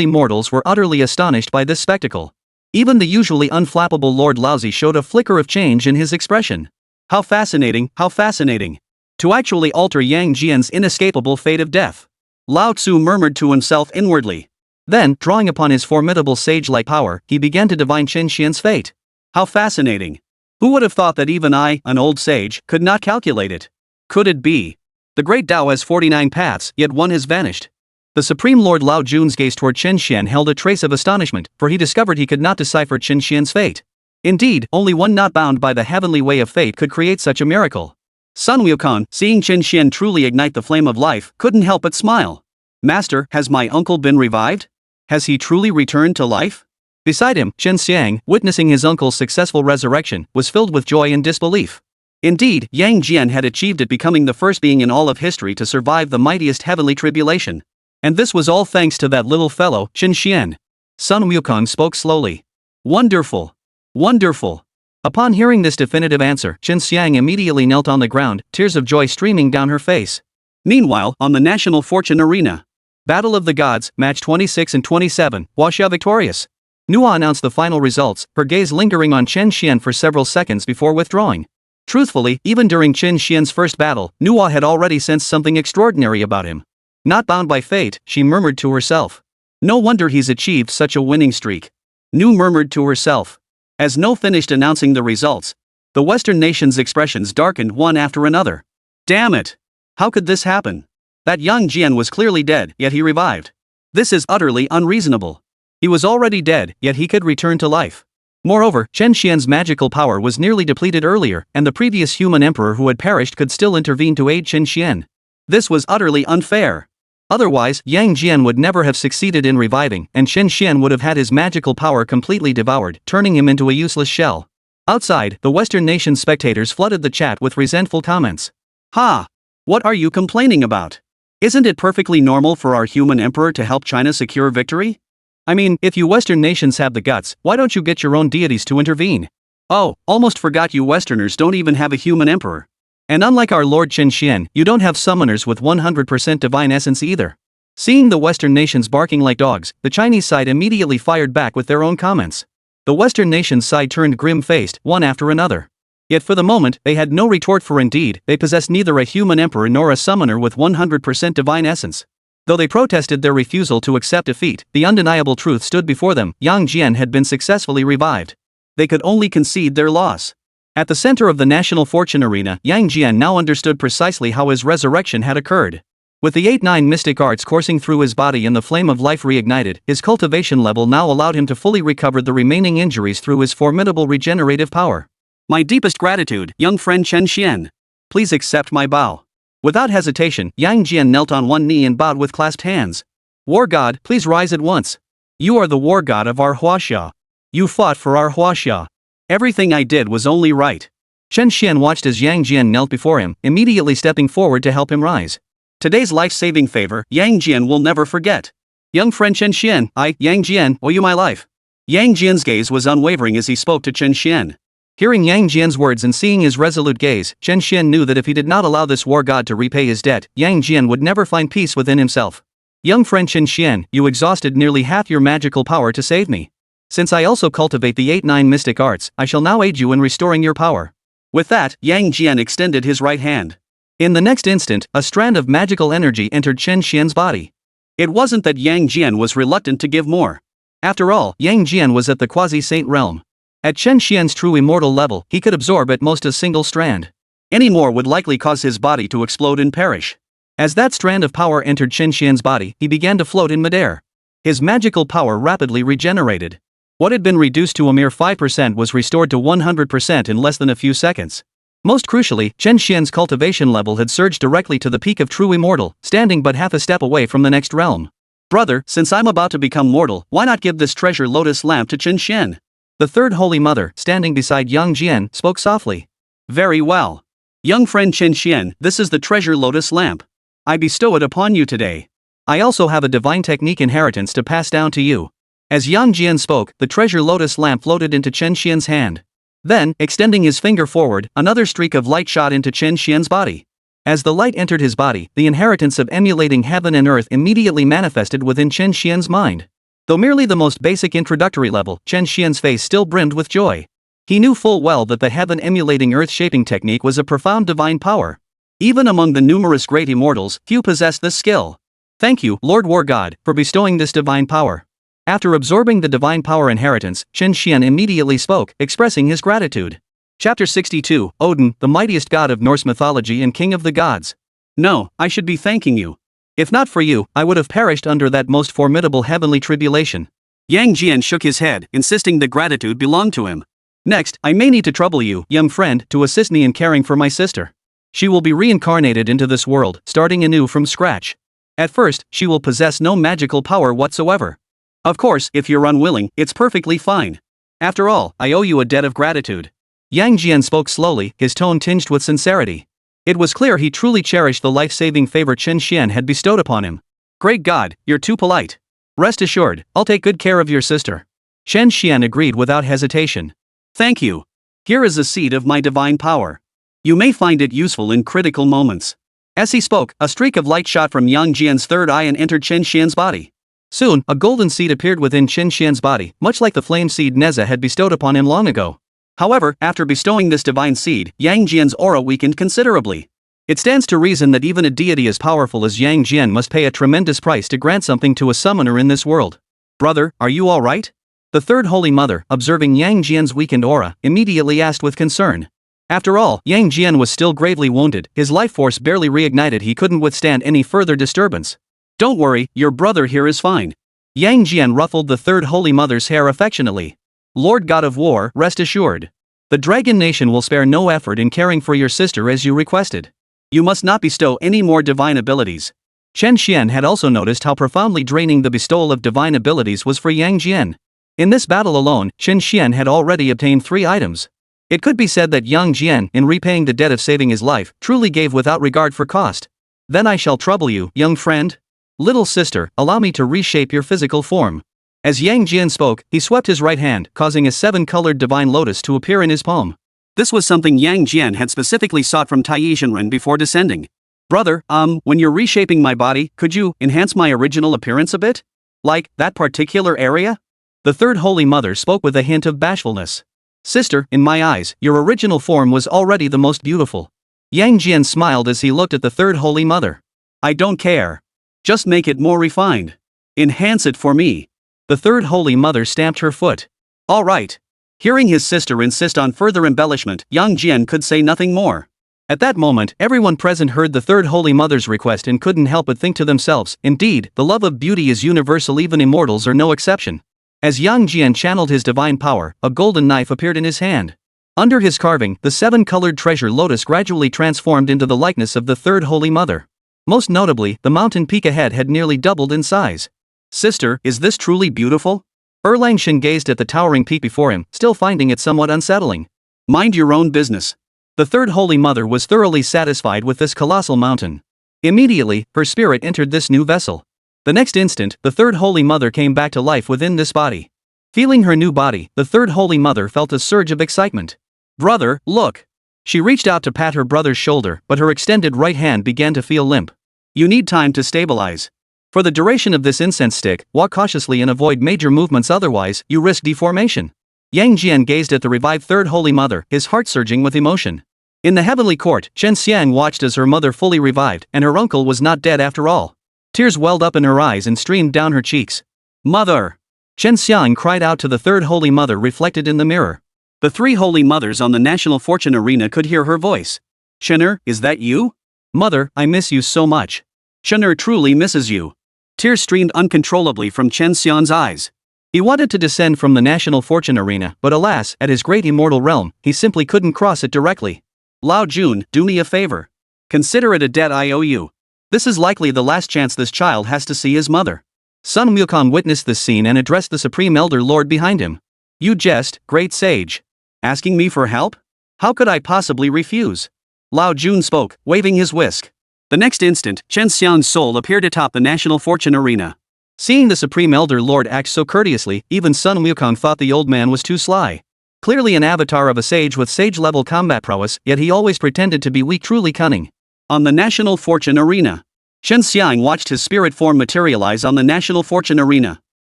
immortals were utterly astonished by this spectacle. Even the usually unflappable Lord Laozi showed a flicker of change in his expression. How fascinating, how fascinating. To actually alter Yang Jian's inescapable fate of death. Lao Tzu murmured to himself inwardly. Then, drawing upon his formidable sage-like power, he began to divine Chen Xuan's fate. How fascinating. Who would have thought that even I, an old sage, could not calculate it? Could it be? The great Tao has 49 paths, yet one has vanished. The Supreme Lord Lao Jun's gaze toward Chen Xuan held a trace of astonishment, for he discovered he could not decipher Chen Xuan's fate. Indeed, only one not bound by the heavenly way of fate could create such a miracle. Sun Wukong, seeing Chen Xuan truly ignite the flame of life, couldn't help but smile. Master, has my uncle been revived? Has he truly returned to life? Beside him, Chen Xiang, witnessing his uncle's successful resurrection, was filled with joy and disbelief. Indeed, Yang Jian had achieved it, becoming the first being in all of history to survive the mightiest heavenly tribulation. And this was all thanks to that little fellow, Chen Xuan. Sun Wukong spoke slowly. Wonderful! Wonderful! Upon hearing this definitive answer, Chen Xiang immediately knelt on the ground, tears of joy streaming down her face. Meanwhile, on the National Fortune Arena. Battle of the Gods, match 26 and 27, Huaxia victorious. Nuo announced the final results, her gaze lingering on Chen Xuan for several seconds before withdrawing. Truthfully, even during Chen Xian's first battle, Nuo had already sensed something extraordinary about him. Not bound by fate, she murmured to herself. No wonder he's achieved such a winning streak. Nu murmured to herself. As No finished announcing the results, the Western nations' expressions darkened one after another. Damn it! How could this happen? That Yang Jian was clearly dead, yet he revived. This is utterly unreasonable. He was already dead, yet he could return to life. Moreover, Chen Xian's magical power was nearly depleted earlier, and the previous human emperor who had perished could still intervene to aid Chen Xian. This was utterly unfair. Otherwise, Yang Jian would never have succeeded in reviving, and Chen Xian would have had his magical power completely devoured, turning him into a useless shell. Outside, the Western nation spectators flooded the chat with resentful comments. Ha! What are you complaining about? Isn't it perfectly normal for our human emperor to help China secure victory? I mean, if you Western nations have the guts, why don't you get your own deities to intervene? Oh, almost forgot you Westerners don't even have a human emperor. And unlike our Lord Chen Xuan, you don't have summoners with 100% divine essence either. Seeing the Western nations barking like dogs, the Chinese side immediately fired back with their own comments. The Western nations side turned grim-faced, one after another. Yet for the moment, they had no retort, for indeed, they possessed neither a human emperor nor a summoner with 100% divine essence. Though they protested their refusal to accept defeat, the undeniable truth stood before them: Yang Jian had been successfully revived. They could only concede their loss. At the center of the National Fortune Arena, Yang Jian now understood precisely how his resurrection had occurred. With the 8-9 mystic arts coursing through his body and the flame of life reignited, his cultivation level now allowed him to fully recover the remaining injuries through his formidable regenerative power. My deepest gratitude, young friend Chen Xuan. Please accept my bow. Without hesitation, Yang Jian knelt on one knee and bowed with clasped hands. War God, please rise at once. You are the war god of our Huaxia. You fought for our Huaxia. Everything I did was only right. Chen Xuan watched as Yang Jian knelt before him, immediately stepping forward to help him rise. Today's life-saving favor, Yang Jian will never forget. Young friend Chen Xuan, I, Yang Jian, owe you my life. Yang Jian's gaze was unwavering as he spoke to Chen Xuan. Hearing Yang Jian's words and seeing his resolute gaze, Chen Xuan knew that if he did not allow this war god to repay his debt, Yang Jian would never find peace within himself. Young friend Chen Xuan, you exhausted nearly half your magical power to save me. Since I also cultivate the 8-9 mystic arts, I shall now aid you in restoring your power. With that, Yang Jian extended his right hand. In the next instant, a strand of magical energy entered Chen Xuan's body. It wasn't that Yang Jian was reluctant to give more. After all, Yang Jian was at the quasi-saint realm. At Chen Xuan's true immortal level, he could absorb at most a single strand. Any more would likely cause his body to explode and perish. As that strand of power entered Chen Xuan's body, he began to float in midair. His magical power rapidly regenerated. What had been reduced to a mere 5% was restored to 100% in less than a few seconds. Most crucially, Chen Xuan's cultivation level had surged directly to the peak of true immortal, standing but half a step away from the next realm. Brother, since I'm about to become mortal, why not give this treasure lotus lamp to Chen Xuan? The third holy mother, standing beside Yang Jian, spoke softly. Very well. Young friend Chen Xuan, this is the treasure lotus lamp. I bestow it upon you today. I also have a divine technique inheritance to pass down to you. As Yang Jian spoke, the treasure lotus lamp floated into Chen Xuan's hand. Then, extending his finger forward, another streak of light shot into Chen Xuan's body. As the light entered his body, the inheritance of emulating heaven and earth immediately manifested within Chen Xuan's mind. Though merely the most basic introductory level, Chen Xuan's face still brimmed with joy. He knew full well that the heaven-emulating earth-shaping technique was a profound divine power. Even among the numerous great immortals, few possessed this skill. Thank you, Lord War God, for bestowing this divine power. After absorbing the divine power inheritance, Chen Xuan immediately spoke, expressing his gratitude. Chapter 62, Odin, the mightiest god of Norse mythology and king of the gods. No, I should be thanking you. If not for you, I would have perished under that most formidable heavenly tribulation. Yang Jian shook his head, insisting that gratitude belonged to him. Next, I may need to trouble you, young friend, to assist me in caring for my sister. She will be reincarnated into this world, starting anew from scratch. At first, she will possess no magical power whatsoever. Of course, if you're unwilling, it's perfectly fine. After all, I owe you a debt of gratitude. Yang Jian spoke slowly, his tone tinged with sincerity. It was clear he truly cherished the life-saving favor Chen Xuan had bestowed upon him. Great God, you're too polite. Rest assured, I'll take good care of your sister. Chen Xuan agreed without hesitation. Thank you. Here is a seed of my divine power. You may find it useful in critical moments. As he spoke, a streak of light shot from Yang Jian's third eye and entered Chen Xuan's body. Soon, a golden seed appeared within Chen Xuan's body, much like the flame seed Nezha had bestowed upon him long ago. However, after bestowing this divine seed, Yang Jian's aura weakened considerably. It stands to reason that even a deity as powerful as Yang Jian must pay a tremendous price to grant something to a summoner in this world. Brother, are you all right? The third holy mother, observing Yang Jian's weakened aura, immediately asked with concern. After all, Yang Jian was still gravely wounded, his life force barely reignited, he couldn't withstand any further disturbance. Don't worry, your brother here is fine. Yang Jian ruffled the third holy mother's hair affectionately. Lord God of War, rest assured. The Dragon Nation will spare no effort in caring for your sister as you requested. You must not bestow any more divine abilities. Chen Xuan had also noticed how profoundly draining the bestowal of divine abilities was for Yang Jian. In this battle alone, Chen Xuan had already obtained 3 items. It could be said that Yang Jian, in repaying the debt of saving his life, truly gave without regard for cost. Then I shall trouble you, young friend. Little sister, allow me to reshape your physical form. As Yang Jian spoke, he swept his right hand, causing a 7-colored divine lotus to appear in his palm. This was something Yang Jian had specifically sought from Tai Zhenren before descending. Brother, when you're reshaping my body, could you enhance my original appearance a bit? Like, that particular area? The third holy mother spoke with a hint of bashfulness. Sister, in my eyes, your original form was already the most beautiful. Yang Jian smiled as he looked at the third holy mother. I don't care. Just make it more refined. Enhance it for me. The third holy mother stamped her foot. All right. Hearing his sister insist on further embellishment, Yang Jian could say nothing more. At that moment, everyone present heard the third holy mother's request and couldn't help but think to themselves, indeed, the love of beauty is universal, even immortals are no exception. As Yang Jian channeled his divine power, a golden knife appeared in his hand. Under his carving, the 7-colored treasure lotus gradually transformed into the likeness of the third holy mother. Most notably, the mountain peak ahead had nearly doubled in size. Sister, is this truly beautiful? Erlang Shen gazed at the towering peak before him, still finding it somewhat unsettling. Mind your own business. The third holy mother was thoroughly satisfied with this colossal mountain. Immediately, her spirit entered this new vessel. The next instant, the third holy mother came back to life within this body. Feeling her new body, the third holy mother felt a surge of excitement. Brother, look! She reached out to pat her brother's shoulder, but her extended right hand began to feel limp. You need time to stabilize. For the duration of this incense stick, walk cautiously and avoid major movements, otherwise, you risk deformation. Yang Jian gazed at the revived third holy mother, his heart surging with emotion. In the heavenly court, Chen Xuan watched as her mother fully revived, and her uncle was not dead after all. Tears welled up in her eyes and streamed down her cheeks. Mother! Chen Xuan cried out to the third Holy Mother reflected in the mirror. The three Holy Mothers on the National Fortune Arena could hear her voice. Shen'er, is that you? Mother, I miss you so much. Shen'er truly misses you. Tears streamed uncontrollably from Chen Xuan's eyes. He wanted to descend from the National Fortune Arena, but alas, at his great immortal realm, he simply couldn't cross it directly. Lao Jun, do me a favor. Consider it a debt I owe you. This is likely the last chance this child has to see his mother. Sun Wukong witnessed this scene and addressed the Supreme Elder Lord behind him. You jest, great sage. Asking me for help? How could I possibly refuse? Lao Jun spoke, waving his whisk. The next instant, Chen Xuan's soul appeared atop the National Fortune Arena. Seeing the Supreme Elder Lord act so courteously, even Sun Wukong thought the old man was too sly. Clearly an avatar of a sage with sage-level combat prowess, yet he always pretended to be weak, truly cunning. On the National Fortune Arena. Chen Xiang watched his spirit form materialize on the National Fortune Arena.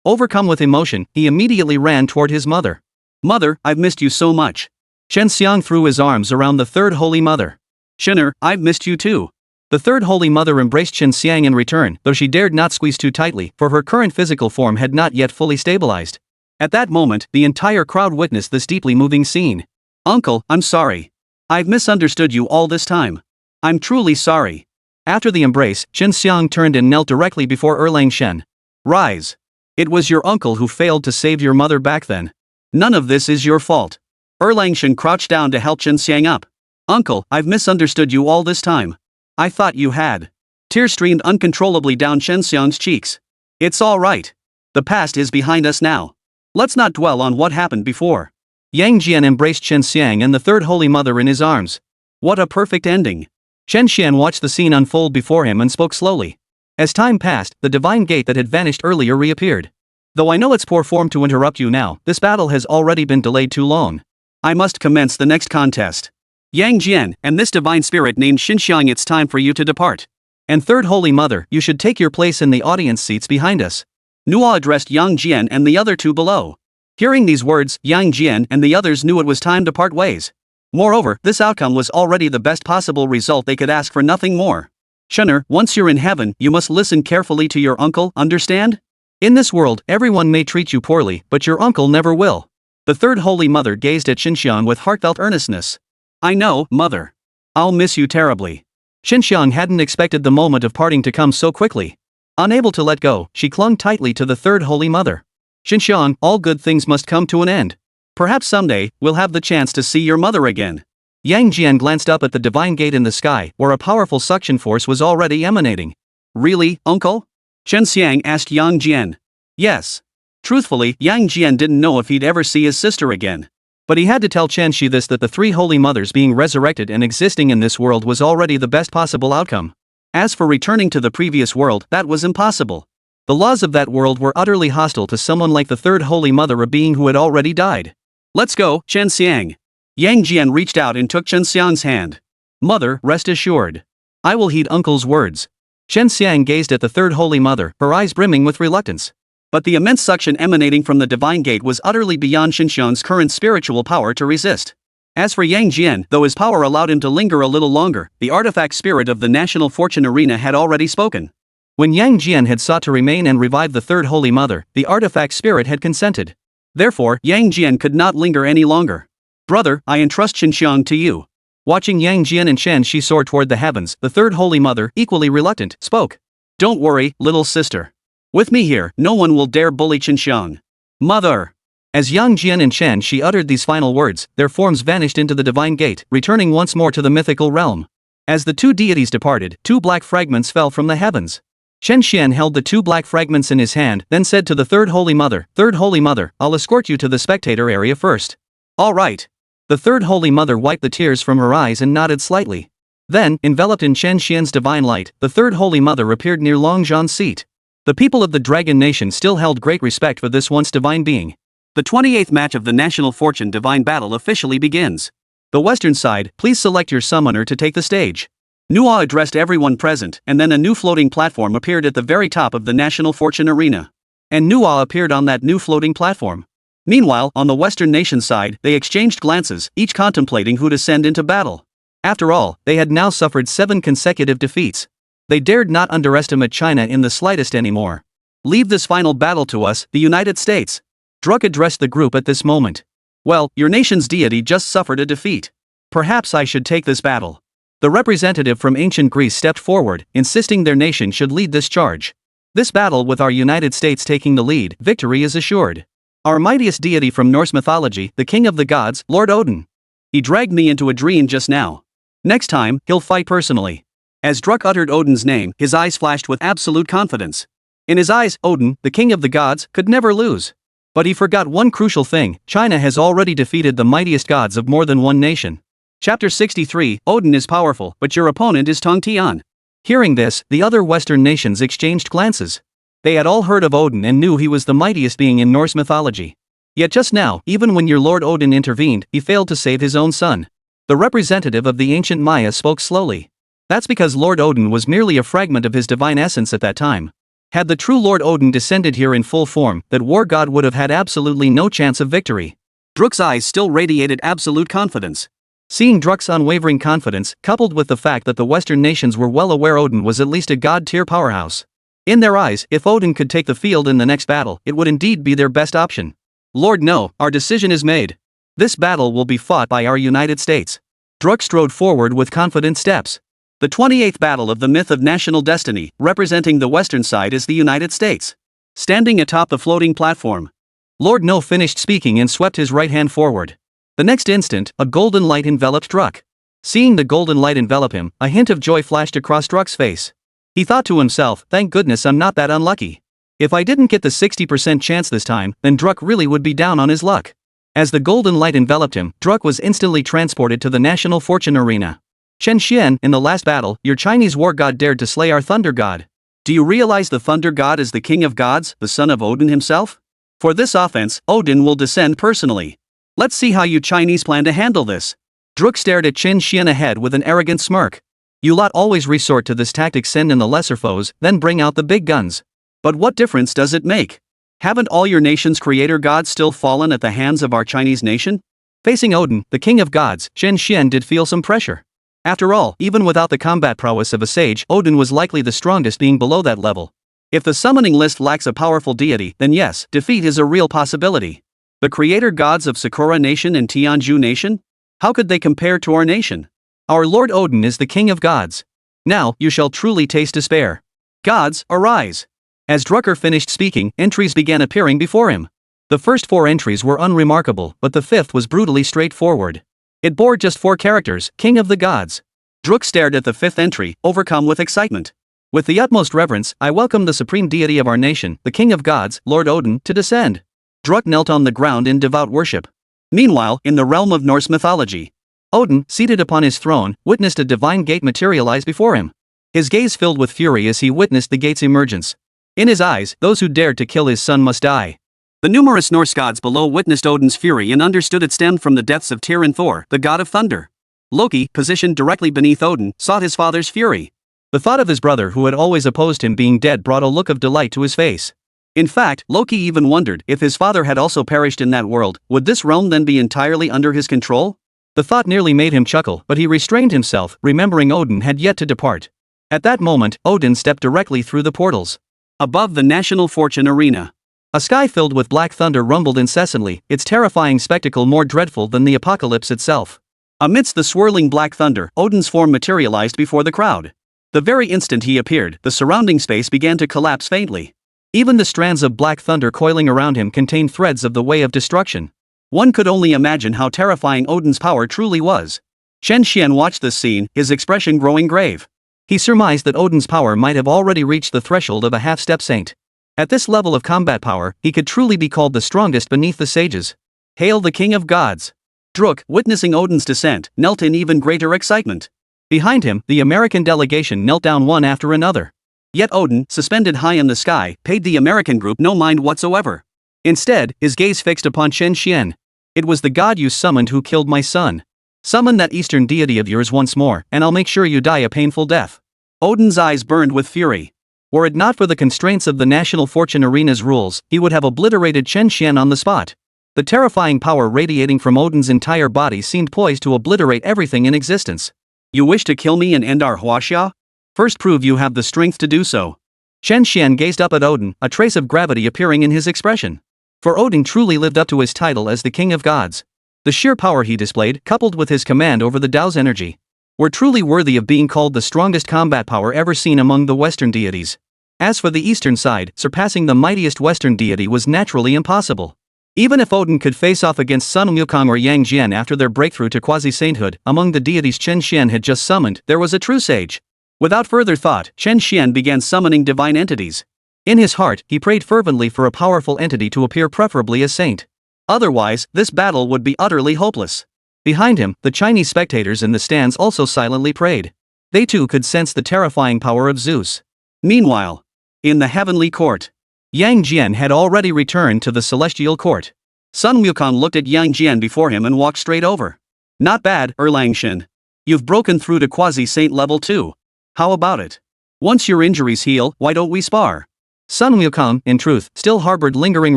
Overcome with emotion, he immediately ran toward his mother. Mother, I've missed you so much. Chen Xiang threw his arms around the third Holy Mother. Shen'er, I've missed you too. The third Holy Mother embraced Chen Xiang in return, though she dared not squeeze too tightly, for her current physical form had not yet fully stabilized. At that moment, the entire crowd witnessed this deeply moving scene. Uncle, I'm sorry. I've misunderstood you all this time. I'm truly sorry. After the embrace, Chen Xiang turned and knelt directly before Erlang Shen. Rise. It was your uncle who failed to save your mother back then. None of this is your fault. Erlang Shen crouched down to help Chen Xiang up. Uncle, I've misunderstood you all this time. I thought you had. Tears streamed uncontrollably down Chen Xiang's cheeks. It's all right. The past is behind us now. Let's not dwell on what happened before. Yang Jian embraced Chen Xiang and the third Holy Mother in his arms. What a perfect ending. Chen Xian watched the scene unfold before him and spoke slowly. As time passed, the divine gate that had vanished earlier reappeared. Though I know it's poor form to interrupt you now, this battle has already been delayed too long. I must commence the next contest. Yang Jian and this divine spirit named Xinxiang, it's time for you to depart. And third Holy Mother, you should take your place in the audience seats behind us. Nuo addressed Yang Jian and the other two below. Hearing these words, Yang Jian and the others knew it was time to part ways. Moreover, this outcome was already the best possible result they could ask for, nothing more. Shen'er, once you're in heaven, you must listen carefully to your uncle, understand? In this world, everyone may treat you poorly, but your uncle never will. The third Holy Mother gazed at Xinxiang with heartfelt earnestness. I know, Mother. I'll miss you terribly. Xinxiang hadn't expected the moment of parting to come so quickly. Unable to let go, she clung tightly to the third Holy Mother. Xinxiang, all good things must come to an end. Perhaps someday, we'll have the chance to see your mother again. Yang Jian glanced up at the divine gate in the sky, where a powerful suction force was already emanating. Really, uncle? Chen Xiang asked Yang Jian. Yes. Truthfully, Yang Jian didn't know if he'd ever see his sister again. But he had to tell Chen Shi this, that the three Holy Mothers being resurrected and existing in this world was already the best possible outcome. As for returning to the previous world, that was impossible. The laws of that world were utterly hostile to someone like the third Holy Mother, a being who had already died. Let's go, Chen Xiang. Yang Jian reached out and took Chen Xiang's hand. Mother, rest assured. I will heed uncle's words. Chen Xiang gazed at the third Holy Mother, her eyes brimming with reluctance. But the immense suction emanating from the divine gate was utterly beyond Xinxiang's current spiritual power to resist. As for Yang Jian, though his power allowed him to linger a little longer, the artifact spirit of the National Fortune Arena had already spoken. When Yang Jian had sought to remain and revive the third Holy Mother, the artifact spirit had consented. Therefore, Yang Jian could not linger any longer. Brother, I entrust Xinxiang to you. Watching Yang Jian and Chen Shi soar toward the heavens, the third Holy Mother, equally reluctant, spoke. Don't worry, little sister. With me here, no one will dare bully Xinxiang. Mother! As Yang Jian and Chen Shi uttered these final words, their forms vanished into the divine gate, returning once more to the mythical realm. As the two deities departed, two black fragments fell from the heavens. Chen Xian held the two black fragments in his hand, then said to the third Holy Mother, I'll escort you to the spectator area first. All right. The third Holy Mother wiped the tears from her eyes and nodded slightly. Then, enveloped in Chen Xian's divine light, the third Holy Mother appeared near Long Zhan's seat. The people of the Dragon Nation still held great respect for this once divine being. The 28th match of the National Fortune Divine Battle officially begins. The western side, please select your summoner to take the stage. Nuo addressed everyone present, and then a new floating platform appeared at the very top of the National Fortune Arena. And Nuo appeared on that new floating platform. Meanwhile, on the Western Nation side, they exchanged glances, each contemplating who to send into battle. After all, they had now suffered 7 consecutive defeats. They dared not underestimate China in the slightest anymore. Leave this final battle to us, the United States. Druk addressed the group at this moment. Well, your nation's deity just suffered a defeat. Perhaps I should take this battle. The representative from ancient Greece stepped forward, insisting their nation should lead this charge. This battle, with our United States taking the lead, victory is assured. Our mightiest deity from Norse mythology, the king of the gods, Lord Odin. He dragged me into a dream just now. Next time, he'll fight personally. As Druk uttered Odin's name, his eyes flashed with absolute confidence. In his eyes, Odin, the king of the gods, could never lose. But he forgot one crucial thing: China has already defeated the mightiest gods of more than one nation. Chapter 63, Odin is powerful, but your opponent is Tong Tian. Hearing this, the other Western nations exchanged glances. They had all heard of Odin and knew he was the mightiest being in Norse mythology. Yet just now, even when your Lord Odin intervened, he failed to save his own son. The representative of the ancient Maya spoke slowly. That's because Lord Odin was merely a fragment of his divine essence at that time. Had the true Lord Odin descended here in full form, that war god would have had absolutely no chance of victory. Druk's eyes still radiated absolute confidence. Seeing Druk's unwavering confidence, coupled with the fact that the Western nations were well aware Odin was at least a god-tier powerhouse. In their eyes, if Odin could take the field in the next battle, it would indeed be their best option. Lord, no, our decision is made. This battle will be fought by our United States. Druk strode forward with confident steps. The 28th battle of the myth of national destiny, representing the western side, is the United States. Standing atop the floating platform, Lord No finished speaking and swept his right hand forward. The next instant, a golden light enveloped Druk. Seeing the golden light envelop him, a hint of joy flashed across Druk's face. He thought to himself, thank goodness I'm not that unlucky. If I didn't get the 60% chance this time, then Druk really would be down on his luck. As the golden light enveloped him, Druk was instantly transported to the National Fortune Arena. Chen Xuan, in the last battle, your Chinese war god dared to slay our thunder god. Do you realize the thunder god is the king of gods, the son of Odin himself? For this offense, Odin will descend personally. Let's see how you Chinese plan to handle this. Druk stared at Chen Xuan ahead with an arrogant smirk. You lot always resort to this tactic: send in the lesser foes, then bring out the big guns. But what difference does it make? Haven't all your nation's creator gods still fallen at the hands of our Chinese nation? Facing Odin, the king of gods, Chen Xuan did feel some pressure. After all, even without the combat prowess of a sage, Odin was likely the strongest being below that level. If the summoning list lacks a powerful deity, then yes, defeat is a real possibility. The creator gods of Sakura Nation and Tianju Nation? How could they compare to our nation? Our Lord Odin is the king of gods. Now, you shall truly taste despair. Gods, arise. As Drucker finished speaking, entries began appearing before him. The first 4 entries were unremarkable, but the 5th was brutally straightforward. It bore just 4 characters: King of the Gods. Druk stared at the 5th entry, overcome with excitement. With the utmost reverence, I welcome the supreme deity of our nation, the King of Gods, Lord Odin, to descend. Druk knelt on the ground in devout worship. Meanwhile, in the realm of Norse mythology, Odin, seated upon his throne, witnessed a divine gate materialize before him. His gaze filled with fury as he witnessed the gate's emergence. In his eyes, those who dared to kill his son must die. The numerous Norse gods below witnessed Odin's fury and understood it stemmed from the deaths of Tyr and Thor, the god of thunder. Loki, positioned directly beneath Odin, sought his father's fury. The thought of his brother who had always opposed him being dead brought a look of delight to his face. In fact, Loki even wondered, if his father had also perished in that world, would this realm then be entirely under his control? The thought nearly made him chuckle, but he restrained himself, remembering Odin had yet to depart. At that moment, Odin stepped directly through the portals. Above the National Fortune Arena, a sky filled with black thunder rumbled incessantly, its terrifying spectacle more dreadful than the apocalypse itself. Amidst the swirling black thunder, Odin's form materialized before the crowd. The very instant he appeared, the surrounding space began to collapse faintly. Even the strands of black thunder coiling around him contained threads of the way of destruction. One could only imagine how terrifying Odin's power truly was. Chen Xuan watched this scene, his expression growing grave. He surmised that Odin's power might have already reached the threshold of a half-step saint. At this level of combat power, he could truly be called the strongest beneath the sages. Hail the King of Gods! Druk, witnessing Odin's descent, knelt in even greater excitement. Behind him, the American delegation knelt down one after another. Yet Odin, suspended high in the sky, paid the American group no mind whatsoever. Instead, his gaze fixed upon Chen Xuan. It was the god you summoned who killed my son. Summon that eastern deity of yours once more, and I'll make sure you die a painful death. Odin's eyes burned with fury. Were it not for the constraints of the National Fortune Arena's rules, he would have obliterated Chen Xuan on the spot. The terrifying power radiating from Odin's entire body seemed poised to obliterate everything in existence. You wish to kill me and end our huaxia? First prove you have the strength to do so. Chen Xuan gazed up at Odin, a trace of gravity appearing in his expression. For Odin truly lived up to his title as the king of gods. The sheer power he displayed, coupled with his command over the Tao's energy, were truly worthy of being called the strongest combat power ever seen among the Western deities. As for the eastern side, surpassing the mightiest Western deity was naturally impossible. Even if Odin could face off against Sun Wukong or Yang Jian after their breakthrough to quasi-sainthood, among the deities Chen Xuan had just summoned, there was a true sage. Without further thought, Chen Xuan began summoning divine entities. In his heart, he prayed fervently for a powerful entity to appear, preferably as saint. Otherwise, this battle would be utterly hopeless. Behind him, the Chinese spectators in the stands also silently prayed. They too could sense the terrifying power of Zeus. Meanwhile, in the heavenly court, Yang Jian had already returned to the celestial court. Sun Wukong looked at Yang Jian before him and walked straight over. Not bad, Erlang Shen. You've broken through to quasi-saint level 2. How about it? Once your injuries heal, why don't we spar? Sun Wukong, in truth, still harbored lingering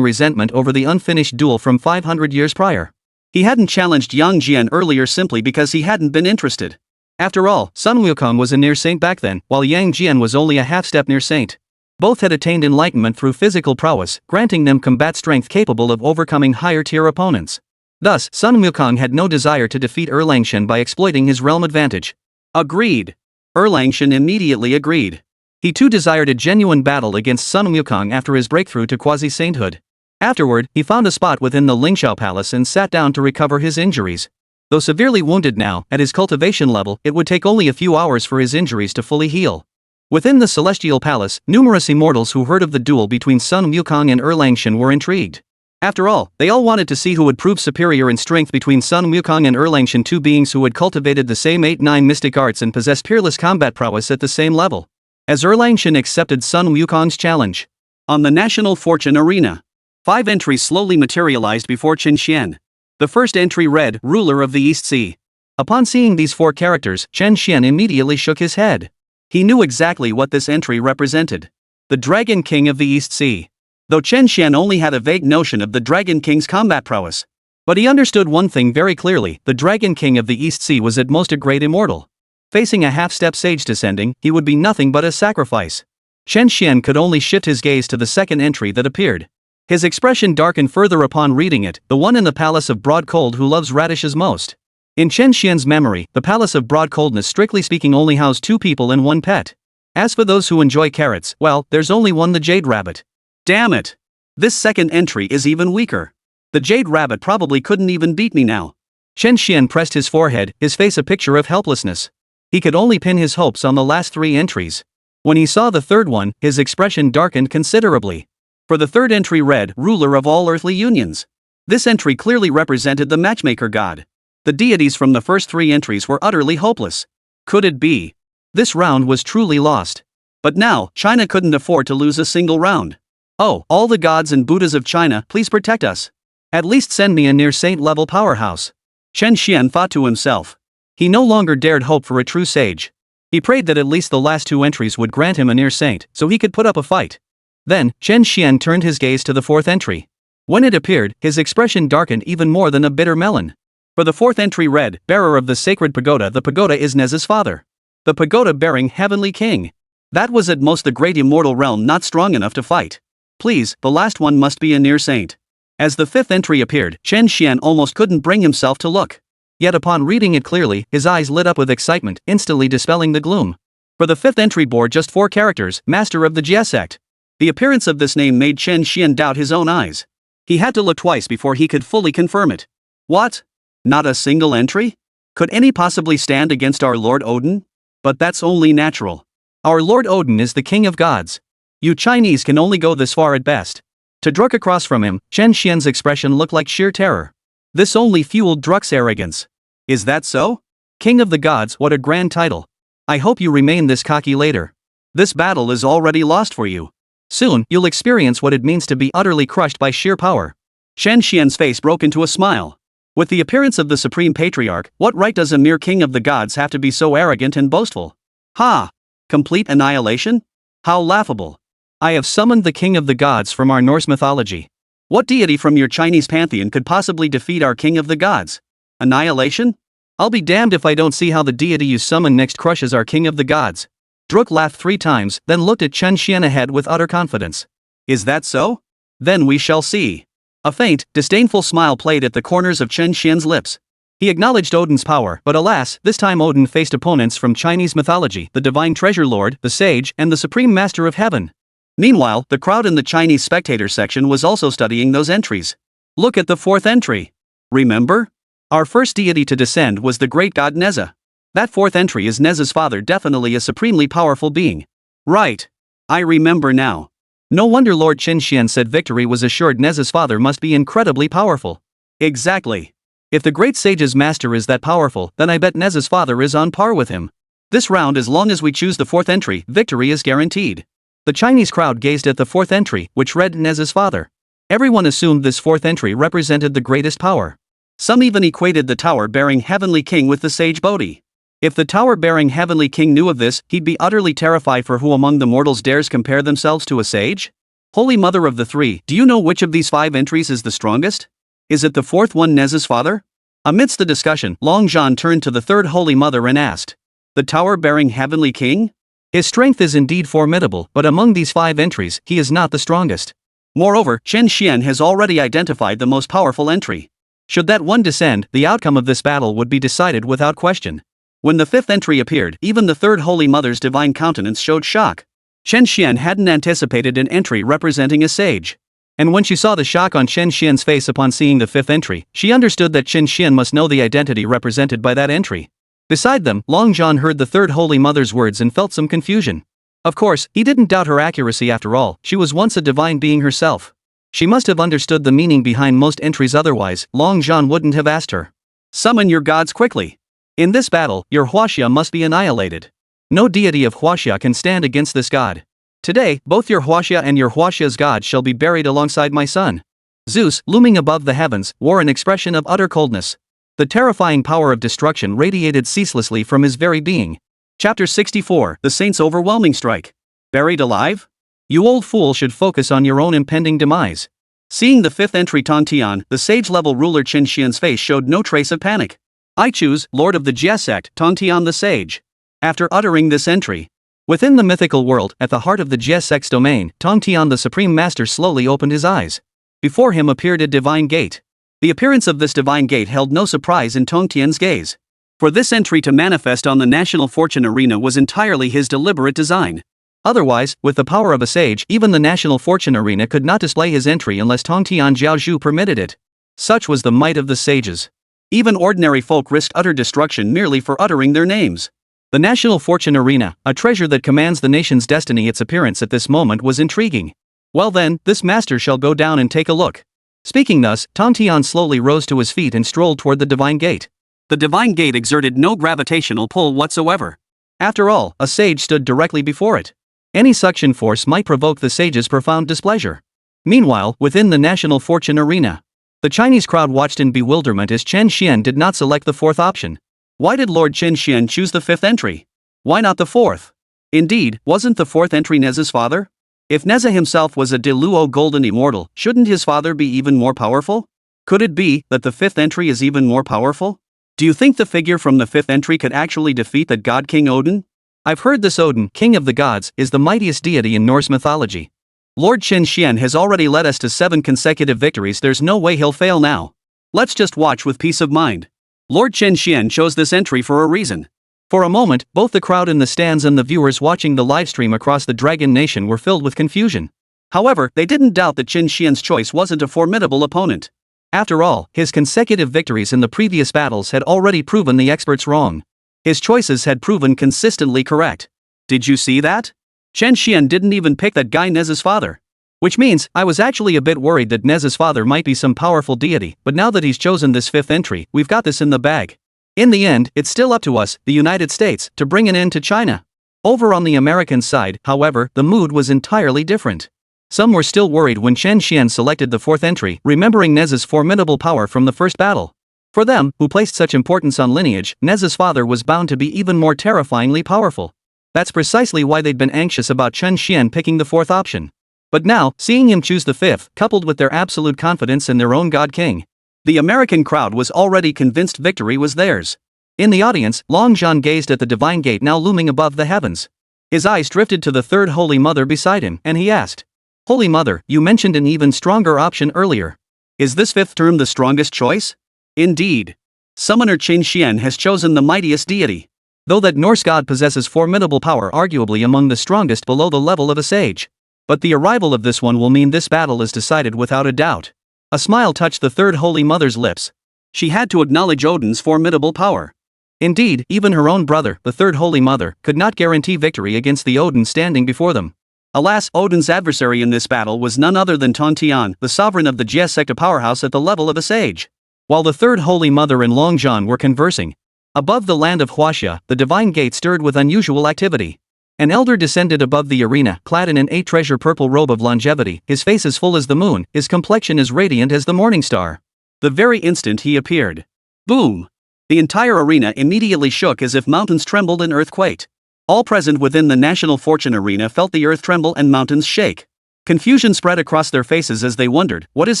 resentment over the unfinished duel from 500 years prior. He hadn't challenged Yang Jian earlier simply because he hadn't been interested. After all, Sun Wukong was a near saint back then, while Yang Jian was only a half-step near saint. Both had attained enlightenment through physical prowess, granting them combat strength capable of overcoming higher-tier opponents. Thus, Sun Wukong had no desire to defeat Erlang Shen by exploiting his realm advantage. Agreed. Erlang Shen immediately agreed. He too desired a genuine battle against Sun Wukong after his breakthrough to quasi-sainthood. Afterward, he found a spot within the Lingxiao Palace and sat down to recover his injuries. Though severely wounded now, at his cultivation level, it would take only a few hours for his injuries to fully heal. Within the Celestial Palace, numerous immortals who heard of the duel between Sun Wukong and Erlang Shen were intrigued. After all, they all wanted to see who would prove superior in strength between Sun Wukong and Erlang Shen, two beings who had cultivated the same 8-9 mystic arts and possessed peerless combat prowess at the same level. As Erlang Shen accepted Sun Wukong's challenge. On the National Fortune Arena, 5 entries slowly materialized before Chen Xuan. The first entry read, Ruler of the East Sea. Upon seeing these 4 characters, Chen Xuan immediately shook his head. He knew exactly what this entry represented. The Dragon King of the East Sea. Though Chen Xuan only had a vague notion of the Dragon King's combat prowess. But he understood one thing very clearly: the Dragon King of the East Sea was at most a great immortal. Facing a half-step sage descending, he would be nothing but a sacrifice. Chen Xuan could only shift his gaze to the second entry that appeared. His expression darkened further upon reading it, the one in the Palace of Broad Cold who loves radishes most. In Chen Xuan's memory, the Palace of Broad Coldness strictly speaking only housed 2 people and 1 pet. As for those who enjoy carrots, well, there's only one: the Jade Rabbit. Damn it! This second entry is even weaker. The Jade Rabbit probably couldn't even beat me now. Chen Xuan pressed his forehead, his face a picture of helplessness. He could only pin his hopes on the last 3 entries. When he saw the third one, his expression darkened considerably. For the third entry read, Ruler of all earthly unions. This entry clearly represented the matchmaker god. The deities from the first 3 entries were utterly hopeless. Could it be? This round was truly lost. But now, China couldn't afford to lose a single round. Oh, all the gods and Buddhas of China, please protect us. At least send me a near saint level powerhouse. Chen Xuan thought to himself. He no longer dared hope for a true sage. He prayed that at least the last 2 entries would grant him a near saint, so he could put up a fight. Then, Chen Xuan turned his gaze to the 4th entry. When it appeared, his expression darkened even more than a bitter melon. For the 4th entry read, Bearer of the Sacred Pagoda. The pagoda is Nezha's father. The pagoda bearing Heavenly King. That was at most the great immortal realm not strong enough to fight. Please, the last one must be a near saint. As the 5th entry appeared, Chen Xuan almost couldn't bring himself to look. Yet upon reading it clearly, his eyes lit up with excitement, instantly dispelling the gloom. For the 5th entry bore just 4 characters, Master of the Jia sect. The appearance of this name made Chen Xuan doubt his own eyes. He had to look twice before he could fully confirm it. What? Not a single entry? Could any possibly stand against our Lord Odin? But that's only natural. Our Lord Odin is the king of gods. You Chinese can only go this far at best. To Druk across from him, Chen Xuan's expression looked like sheer terror. This only fueled Druk's arrogance. Is that so? King of the gods, what a grand title. I hope you remain this cocky later. This battle is already lost for you. Soon, you'll experience what it means to be utterly crushed by sheer power. Chen Xuan's face broke into a smile. With the appearance of the Supreme Patriarch, what right does a mere king of the gods have to be so arrogant and boastful? Ha! Complete annihilation? How laughable. I have summoned the king of the gods from our Norse mythology. What deity from your Chinese pantheon could possibly defeat our king of the gods? Annihilation? I'll be damned if I don't see how the deity you summon next crushes our king of the gods. Druk laughed 3 times, then looked at Chen Xuan ahead with utter confidence. Is that so? Then we shall see. A faint, disdainful smile played at the corners of Chen Xuan's lips. He acknowledged Odin's power, but alas, this time Odin faced opponents from Chinese mythology, the divine treasure lord, the sage, and the supreme master of heaven. Meanwhile, the crowd in the Chinese spectator section was also studying those entries. Look at the 4th entry. Remember? Our first deity to descend was the great god Nezha. That 4th entry is Nezha's father, definitely a supremely powerful being. Right. I remember now. No wonder Lord Chen Xuan said victory was assured. Nezha's father must be incredibly powerful. Exactly. If the great sage's master is that powerful, then I bet Nezha's father is on par with him. This round, as long as we choose the 4th entry, victory is guaranteed. The Chinese crowd gazed at the 4th entry, which read Nezha's father. Everyone assumed this 4th entry represented the greatest power. Some even equated the tower-bearing heavenly king with the sage Bodhi. If the tower-bearing heavenly king knew of this, he'd be utterly terrified, for who among the mortals dares compare themselves to a sage? Holy mother of the 3, do you know which of these 5 entries is the strongest? Is it the 4th one, Nezha's father? Amidst the discussion, Long Zhan turned to the 3rd holy mother and asked, the tower-bearing heavenly king? His strength is indeed formidable, but among these 5 entries, he is not the strongest. Moreover, Chen Xuan has already identified the most powerful entry. Should that one descend, the outcome of this battle would be decided without question. When the 5th entry appeared, even the 3rd Holy Mother's divine countenance showed shock. Chen Xuan hadn't anticipated an entry representing a sage. And when she saw the shock on Chen Xuan's face upon seeing the 5th entry, she understood that Chen Xuan must know the identity represented by that entry. Beside them, Long Zhan heard the 3rd Holy Mother's words and felt some confusion. Of course, he didn't doubt her accuracy after all, she was once a divine being herself. She must have understood the meaning behind most entries, otherwise, Long Zhan wouldn't have asked her. Summon your gods quickly. In this battle, your Huaxia must be annihilated. No deity of Huaxia can stand against this god. Today, both your Huaxia and your Huaxia's god shall be buried alongside my son. Zeus, looming above the heavens, wore an expression of utter coldness. The terrifying power of destruction radiated ceaselessly from his very being. Chapter 64, The Saints' Overwhelming Strike. Buried alive? You old fool should focus on your own impending demise. Seeing the 5th entry Tongtian, the sage-level ruler Chen Xuan's face showed no trace of panic. I choose, Lord of the Jie sect, Tongtian the sage. After uttering this entry, within the mythical world, at the heart of the Jie sect's domain, Tongtian the supreme master slowly opened his eyes. Before him appeared a divine gate. The appearance of this divine gate held no surprise in Tongtian's gaze. For this entry to manifest on the national fortune arena was entirely his deliberate design. Otherwise, with the power of a sage, even the national fortune arena could not display his entry unless Tongtian Jiaozhu permitted it. Such was the might of the sages. Even ordinary folk risked utter destruction merely for uttering their names. The national fortune arena, a treasure that commands the nation's destiny, its appearance at this moment was intriguing. Well then, this master shall go down and take a look. Speaking thus, Tongtian slowly rose to his feet and strolled toward the divine gate. The divine gate exerted no gravitational pull whatsoever. After all, a sage stood directly before it. Any suction force might provoke the sage's profound displeasure. Meanwhile, within the national fortune arena, the Chinese crowd watched in bewilderment as Chen Xuan did not select the 4th option. Why did Lord Chen Xuan choose the 5th entry? Why not the 4th? Indeed, wasn't the 4th entry Nezha's father? If Nezha himself was a Diluo golden immortal, shouldn't his father be even more powerful? Could it be that the 5th entry is even more powerful? Do you think the figure from the 5th entry could actually defeat the god King Odin? I've heard this Odin, king of the gods, is the mightiest deity in Norse mythology. Lord Chen Xuan has already led us to 7 consecutive victories, there's no way he'll fail now. Let's just watch with peace of mind. Lord Chen Xuan chose this entry for a reason. For a moment, both the crowd in the stands and the viewers watching the livestream across the Dragon Nation were filled with confusion. However, they didn't doubt that Chen Xuan's choice wasn't a formidable opponent. After all, his consecutive victories in the previous battles had already proven the experts wrong. His choices had proven consistently correct. Did you see that? Chen Xuan didn't even pick that guy Nezha's father. Which means, I was actually a bit worried that Nezha's father might be some powerful deity, but now that he's chosen this 5th entry, we've got this in the bag. In the end, it's still up to us, the United States, to bring an end to China. Over on the American side, however, the mood was entirely different. Some were still worried when Chen Xuan selected the 4th entry, remembering Nezha's formidable power from the first battle. For them, who placed such importance on lineage, Nezha's father was bound to be even more terrifyingly powerful. That's precisely why they'd been anxious about Chen Xuan picking the 4th option. But now, seeing him choose the 5th, coupled with their absolute confidence in their own god king, the American crowd was already convinced victory was theirs. In the audience, Long Zhan gazed at the divine gate now looming above the heavens. His eyes drifted to the third Holy Mother beside him, and he asked, "Holy Mother, you mentioned an even stronger option earlier. Is this fifth term the strongest choice?" "Indeed. Summoner Chen Xuan has chosen the mightiest deity. Though that Norse god possesses formidable power, arguably among the strongest below the level of a sage. But the arrival of this one will mean this battle is decided without a doubt." A smile touched the third Holy Mother's lips. She had to acknowledge Odin's formidable power. Indeed, even her own brother, the third Holy Mother, could not guarantee victory against the Odin standing before them. Alas, Odin's adversary in this battle was none other than Tontian, the sovereign of the Jie secta powerhouse at the level of a sage. While the third Holy Mother and Long Zhan were conversing, above the land of Huaxia, the divine gate stirred with unusual activity. An elder descended above the arena, clad in an eight-treasure purple robe of longevity, his face as full as the moon, his complexion as radiant as the morning star. The very instant he appeared, boom! The entire arena immediately shook as if mountains trembled and earth quaked. All present within the National Fortune Arena felt the earth tremble and mountains shake. Confusion spread across their faces as they wondered, what is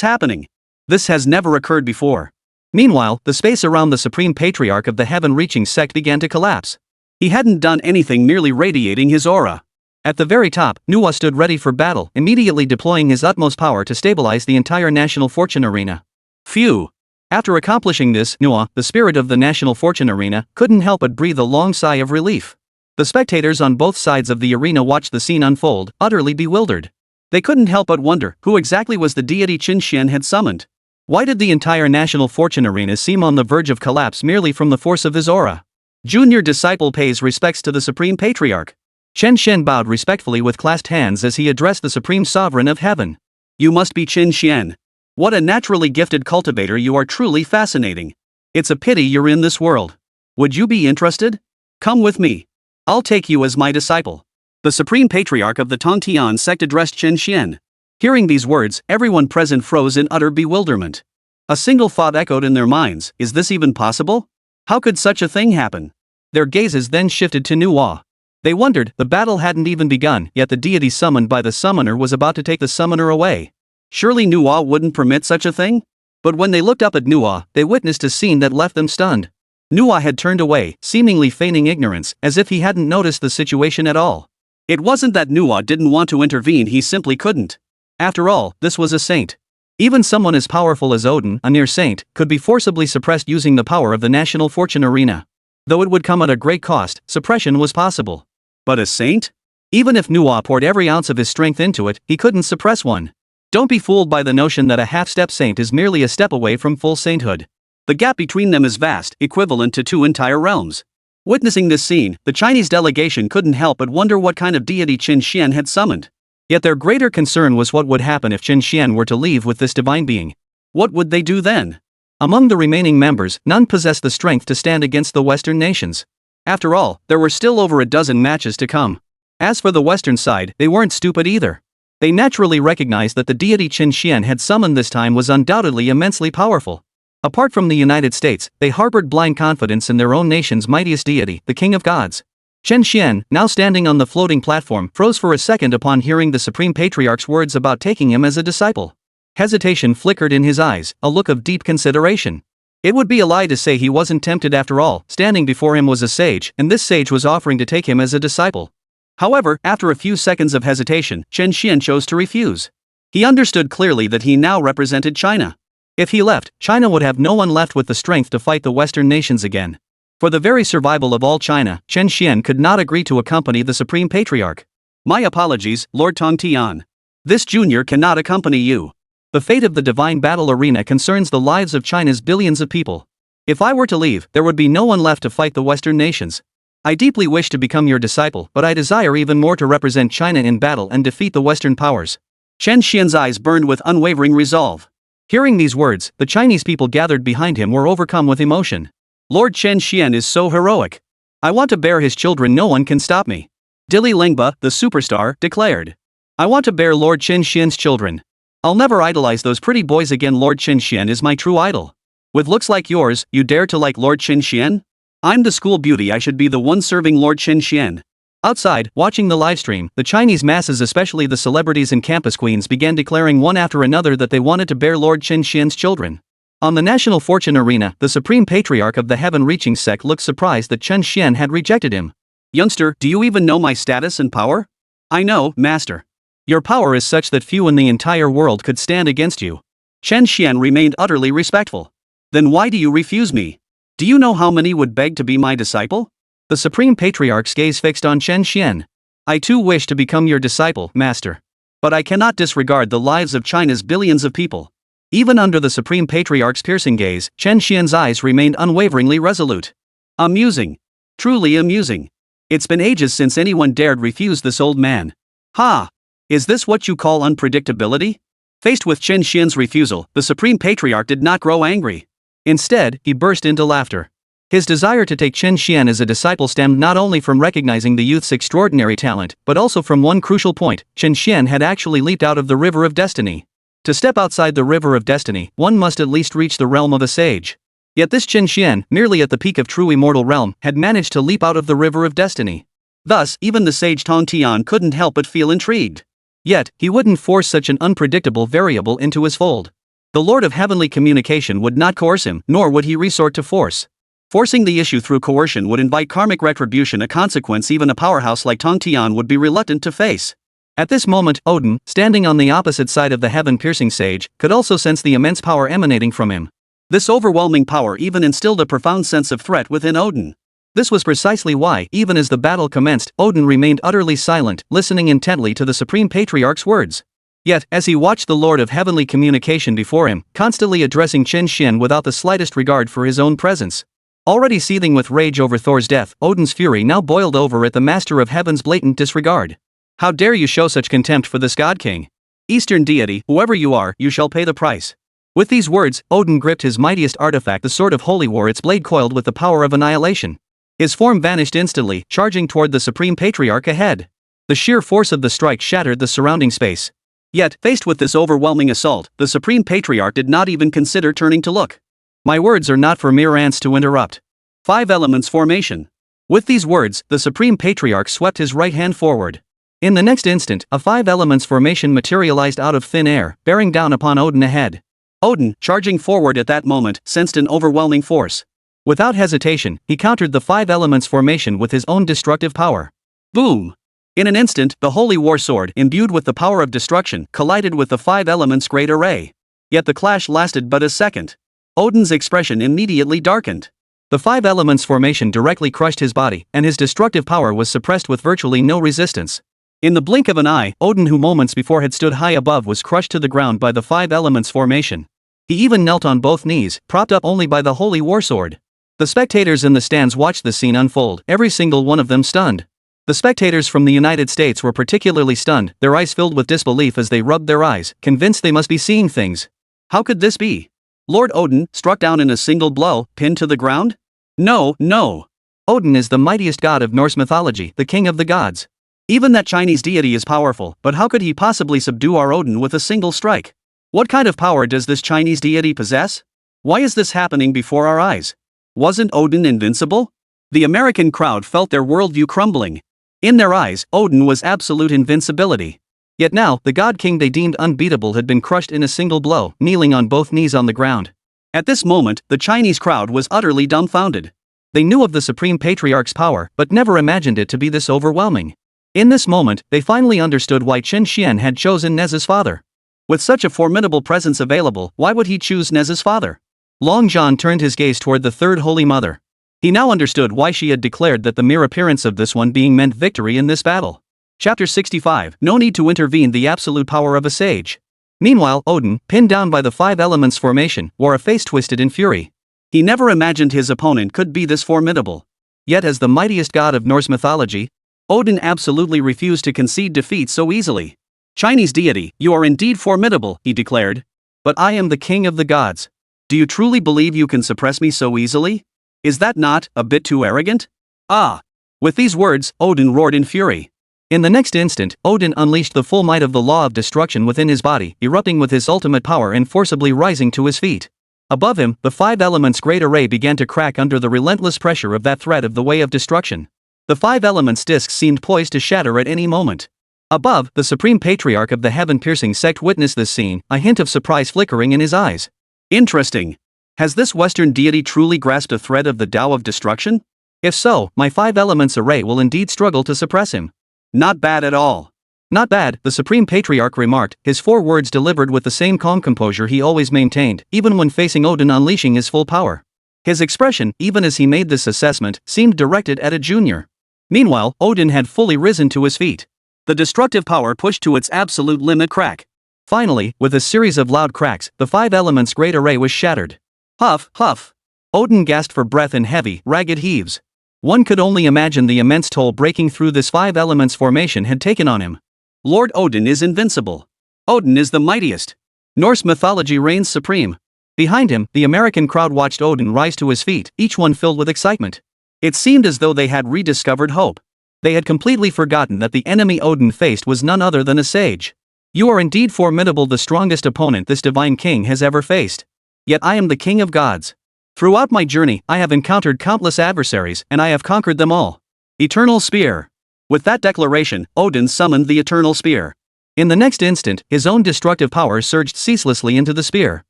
happening? This has never occurred before. Meanwhile, the space around the Supreme Patriarch of the heaven-reaching sect began to collapse. He hadn't done anything, merely radiating his aura. At the very top, Nuwa stood ready for battle, immediately deploying his utmost power to stabilize the entire National Fortune Arena. Phew! After accomplishing this, Nuwa, the spirit of the National Fortune Arena, couldn't help but breathe a long sigh of relief. The spectators on both sides of the arena watched the scene unfold, utterly bewildered. They couldn't help but wonder, who exactly was the deity Chen Xuan had summoned? Why did the entire National Fortune Arena seem on the verge of collapse merely from the force of his aura? Junior disciple pays respects to the Supreme Patriarch. Chen Xuan bowed respectfully with clasped hands as he addressed the Supreme Sovereign of Heaven. You must be Chen Xuan. What a naturally gifted cultivator, you are truly fascinating. It's a pity you're in this world. Would you be interested? Come with me. I'll take you as my disciple. The Supreme Patriarch of the Tontian sect addressed Chen Xuan. Hearing these words, everyone present froze in utter bewilderment. A single thought echoed in their minds, is this even possible? How could such a thing happen? Their gazes then shifted to Nuwa. They wondered, the battle hadn't even begun, yet the deity summoned by the summoner was about to take the summoner away. Surely Nuwa wouldn't permit such a thing? But when they looked up at Nuwa, they witnessed a scene that left them stunned. Nuwa had turned away, seemingly feigning ignorance, as if he hadn't noticed the situation at all. It wasn't that Nuwa didn't want to intervene, he simply couldn't. After all, this was a saint. Even someone as powerful as Odin, a near saint, could be forcibly suppressed using the power of the National Fortune Arena. Though it would come at a great cost, suppression was possible. But a saint? Even if Nuwa poured every ounce of his strength into it, he couldn't suppress one. Don't be fooled by the notion that a half-step saint is merely a step away from full sainthood. The gap between them is vast, equivalent to 2 entire realms. Witnessing this scene, the Chinese delegation couldn't help but wonder what kind of deity Chen Xuan had summoned. Yet their greater concern was what would happen if Chen Xuan were to leave with this divine being. What would they do then? Among the remaining members, none possessed the strength to stand against the Western nations. After all, there were still over a dozen matches to come. As for the Western side, they weren't stupid either. They naturally recognized that the deity Chen Xuan had summoned this time was undoubtedly immensely powerful. Apart from the United States, they harbored blind confidence in their own nation's mightiest deity, the King of Gods. Chen Xuan, now standing on the floating platform, froze for a second upon hearing the Supreme Patriarch's words about taking him as a disciple. Hesitation flickered in his eyes, a look of deep consideration. It would be a lie to say he wasn't tempted after all. Standing before him was a sage, and this sage was offering to take him as a disciple. However, after a few seconds of hesitation, Chen Xuan chose to refuse. He understood clearly that he now represented China. If he left, China would have no one left with the strength to fight the Western nations again. For the very survival of all China, Chen Xuan could not agree to accompany the Supreme Patriarch. My apologies, Lord Tongtian. This junior cannot accompany you. The fate of the divine battle arena concerns the lives of China's billions of people. If I were to leave, there would be no one left to fight the Western nations. I deeply wish to become your disciple, but I desire even more to represent China in battle and defeat the Western powers. Chen Xuan's eyes burned with unwavering resolve. Hearing these words, the Chinese people gathered behind him were overcome with emotion. Lord Chen Xuan is so heroic. I want to bear his children, no one can stop me. Dilly Lingba, the superstar, declared. I want to bear Lord Chen Xuan's children. I'll never idolize those pretty boys again. Lord Chen Xuan is my true idol. With looks like yours, you dare to like Lord Chen Xuan? I'm the school beauty, I should be the one serving Lord Chen Xuan. Outside, watching the livestream, the Chinese masses, especially the celebrities and campus queens, began declaring one after another that they wanted to bear Lord Chen Xuan's children. On the National Fortune Arena, the Supreme Patriarch of the Heaven-Reaching sect looked surprised that Chen Xuan had rejected him. Youngster, do you even know my status and power? I know, Master. Your power is such that few in the entire world could stand against you. Chen Xuan remained utterly respectful. Then why do you refuse me? Do you know how many would beg to be my disciple? The Supreme Patriarch's gaze fixed on Chen Xuan. I too wish to become your disciple, Master. But I cannot disregard the lives of China's billions of people. Even under the Supreme Patriarch's piercing gaze, Chen Xuan's eyes remained unwaveringly resolute. Amusing. Truly amusing. It's been ages since anyone dared refuse this old man. Ha! Is this what you call unpredictability? Faced with Chen Xuan's refusal, the Supreme Patriarch did not grow angry. Instead, he burst into laughter. His desire to take Chen Xuan as a disciple stemmed not only from recognizing the youth's extraordinary talent, but also from one crucial point: Chen Xuan had actually leaped out of the River of Destiny. To step outside the River of Destiny, one must at least reach the realm of a sage. Yet this Chen Xuan, merely at the peak of true immortal realm, had managed to leap out of the River of Destiny. Thus, even the sage Tong Tian couldn't help but feel intrigued. Yet, he wouldn't force such an unpredictable variable into his fold. The Lord of Heavenly Communication would not coerce him, nor would he resort to force. Forcing the issue through coercion would invite karmic retribution, a consequence even a powerhouse like Tong Tian would be reluctant to face. At this moment, Odin, standing on the opposite side of the heaven-piercing sage, could also sense the immense power emanating from him. This overwhelming power even instilled a profound sense of threat within Odin. This was precisely why, even as the battle commenced, Odin remained utterly silent, listening intently to the Supreme Patriarch's words. Yet, as he watched the Lord of Heavenly Communication before him, constantly addressing Chen Xuan without the slightest regard for his own presence. Already seething with rage over Thor's death, Odin's fury now boiled over at the Master of Heaven's blatant disregard. How dare you show such contempt for this God King? Eastern deity, whoever you are, you shall pay the price. With these words, Odin gripped his mightiest artifact, the Sword of Holy War, its blade coiled with the power of annihilation. His form vanished instantly, charging toward the Supreme Patriarch ahead. The sheer force of the strike shattered the surrounding space. Yet, faced with this overwhelming assault, the Supreme Patriarch did not even consider turning to look. My words are not for mere ants to interrupt. 5 elements formation. With these words, the Supreme Patriarch swept his right hand forward. In the next instant, a 5 elements formation materialized out of thin air, bearing down upon Odin ahead. Odin, charging forward at that moment, sensed an overwhelming force. Without hesitation, he countered the 5 elements formation with his own destructive power. Boom! In an instant, the Holy War Sword, imbued with the power of destruction, collided with the 5 elements' great array. Yet the clash lasted but a second. Odin's expression immediately darkened. The 5 elements formation directly crushed his body, and his destructive power was suppressed with virtually no resistance. In the blink of an eye, Odin, who moments before had stood high above, was crushed to the ground by the 5 elements formation. He even knelt on both knees, propped up only by the Holy War Sword. The spectators in the stands watched the scene unfold, every single one of them stunned. The spectators from the United States were particularly stunned, their eyes filled with disbelief as they rubbed their eyes, convinced they must be seeing things. How could this be? Lord Odin, struck down in a single blow, pinned to the ground? No, no. Odin is the mightiest god of Norse mythology, the king of the gods. Even that Chinese deity is powerful, but how could he possibly subdue our Odin with a single strike? What kind of power does this Chinese deity possess? Why is this happening before our eyes? Wasn't Odin invincible? The American crowd felt their worldview crumbling. In their eyes, Odin was absolute invincibility. Yet now, the god king they deemed unbeatable had been crushed in a single blow, kneeling on both knees on the ground. At this moment, the Chinese crowd was utterly dumbfounded. They knew of the Supreme Patriarch's power, but never imagined it to be this overwhelming. In this moment, they finally understood why Chen Xuan had chosen Nezha's father. With such a formidable presence available, why would he choose Nezha's father? Long John turned his gaze toward the third Holy Mother. He now understood why she had declared that the mere appearance of this one being meant victory in this battle. Chapter 65, No need to intervene, the absolute power of a sage. Meanwhile, Odin, pinned down by the 5 elements formation, wore a face twisted in fury. He never imagined his opponent could be this formidable. Yet as the mightiest god of Norse mythology, Odin absolutely refused to concede defeat so easily. Chinese deity, you are indeed formidable, he declared. But I am the king of the gods. Do you truly believe you can suppress me so easily? Is that not a bit too arrogant? Ah! With these words, Odin roared in fury. In the next instant, Odin unleashed the full might of the law of destruction within his body, erupting with his ultimate power and forcibly rising to his feet. Above him, the 5 elements' great array began to crack under the relentless pressure of that threat of the way of destruction. The 5 elements' discs seemed poised to shatter at any moment. Above, the Supreme Patriarch of the heaven-piercing sect witnessed this scene, a hint of surprise flickering in his eyes. Interesting. Has this Western deity truly grasped a thread of the Tao of destruction? If so, my 5 elements array will indeed struggle to suppress him. Not bad at all. Not bad, the Supreme Patriarch remarked, his 4 words delivered with the same calm composure he always maintained, even when facing Odin unleashing his full power. His expression, even as he made this assessment, seemed directed at a junior. Meanwhile, Odin had fully risen to his feet. The destructive power pushed to its absolute limit crack. Finally, with a series of loud cracks, the 5 elements' great array was shattered. Huff, huff. Odin gasped for breath in heavy, ragged heaves. One could only imagine the immense toll breaking through this 5 elements formation had taken on him. Lord Odin is invincible. Odin is the mightiest. Norse mythology reigns supreme. Behind him, the American crowd watched Odin rise to his feet, each one filled with excitement. It seemed as though they had rediscovered hope. They had completely forgotten that the enemy Odin faced was none other than a sage. You are indeed formidable, the strongest opponent this divine king has ever faced. Yet I am the king of gods. Throughout my journey, I have encountered countless adversaries, and I have conquered them all. Eternal Spear. With that declaration, Odin summoned the Eternal Spear. In the next instant, his own destructive power surged ceaselessly into the spear.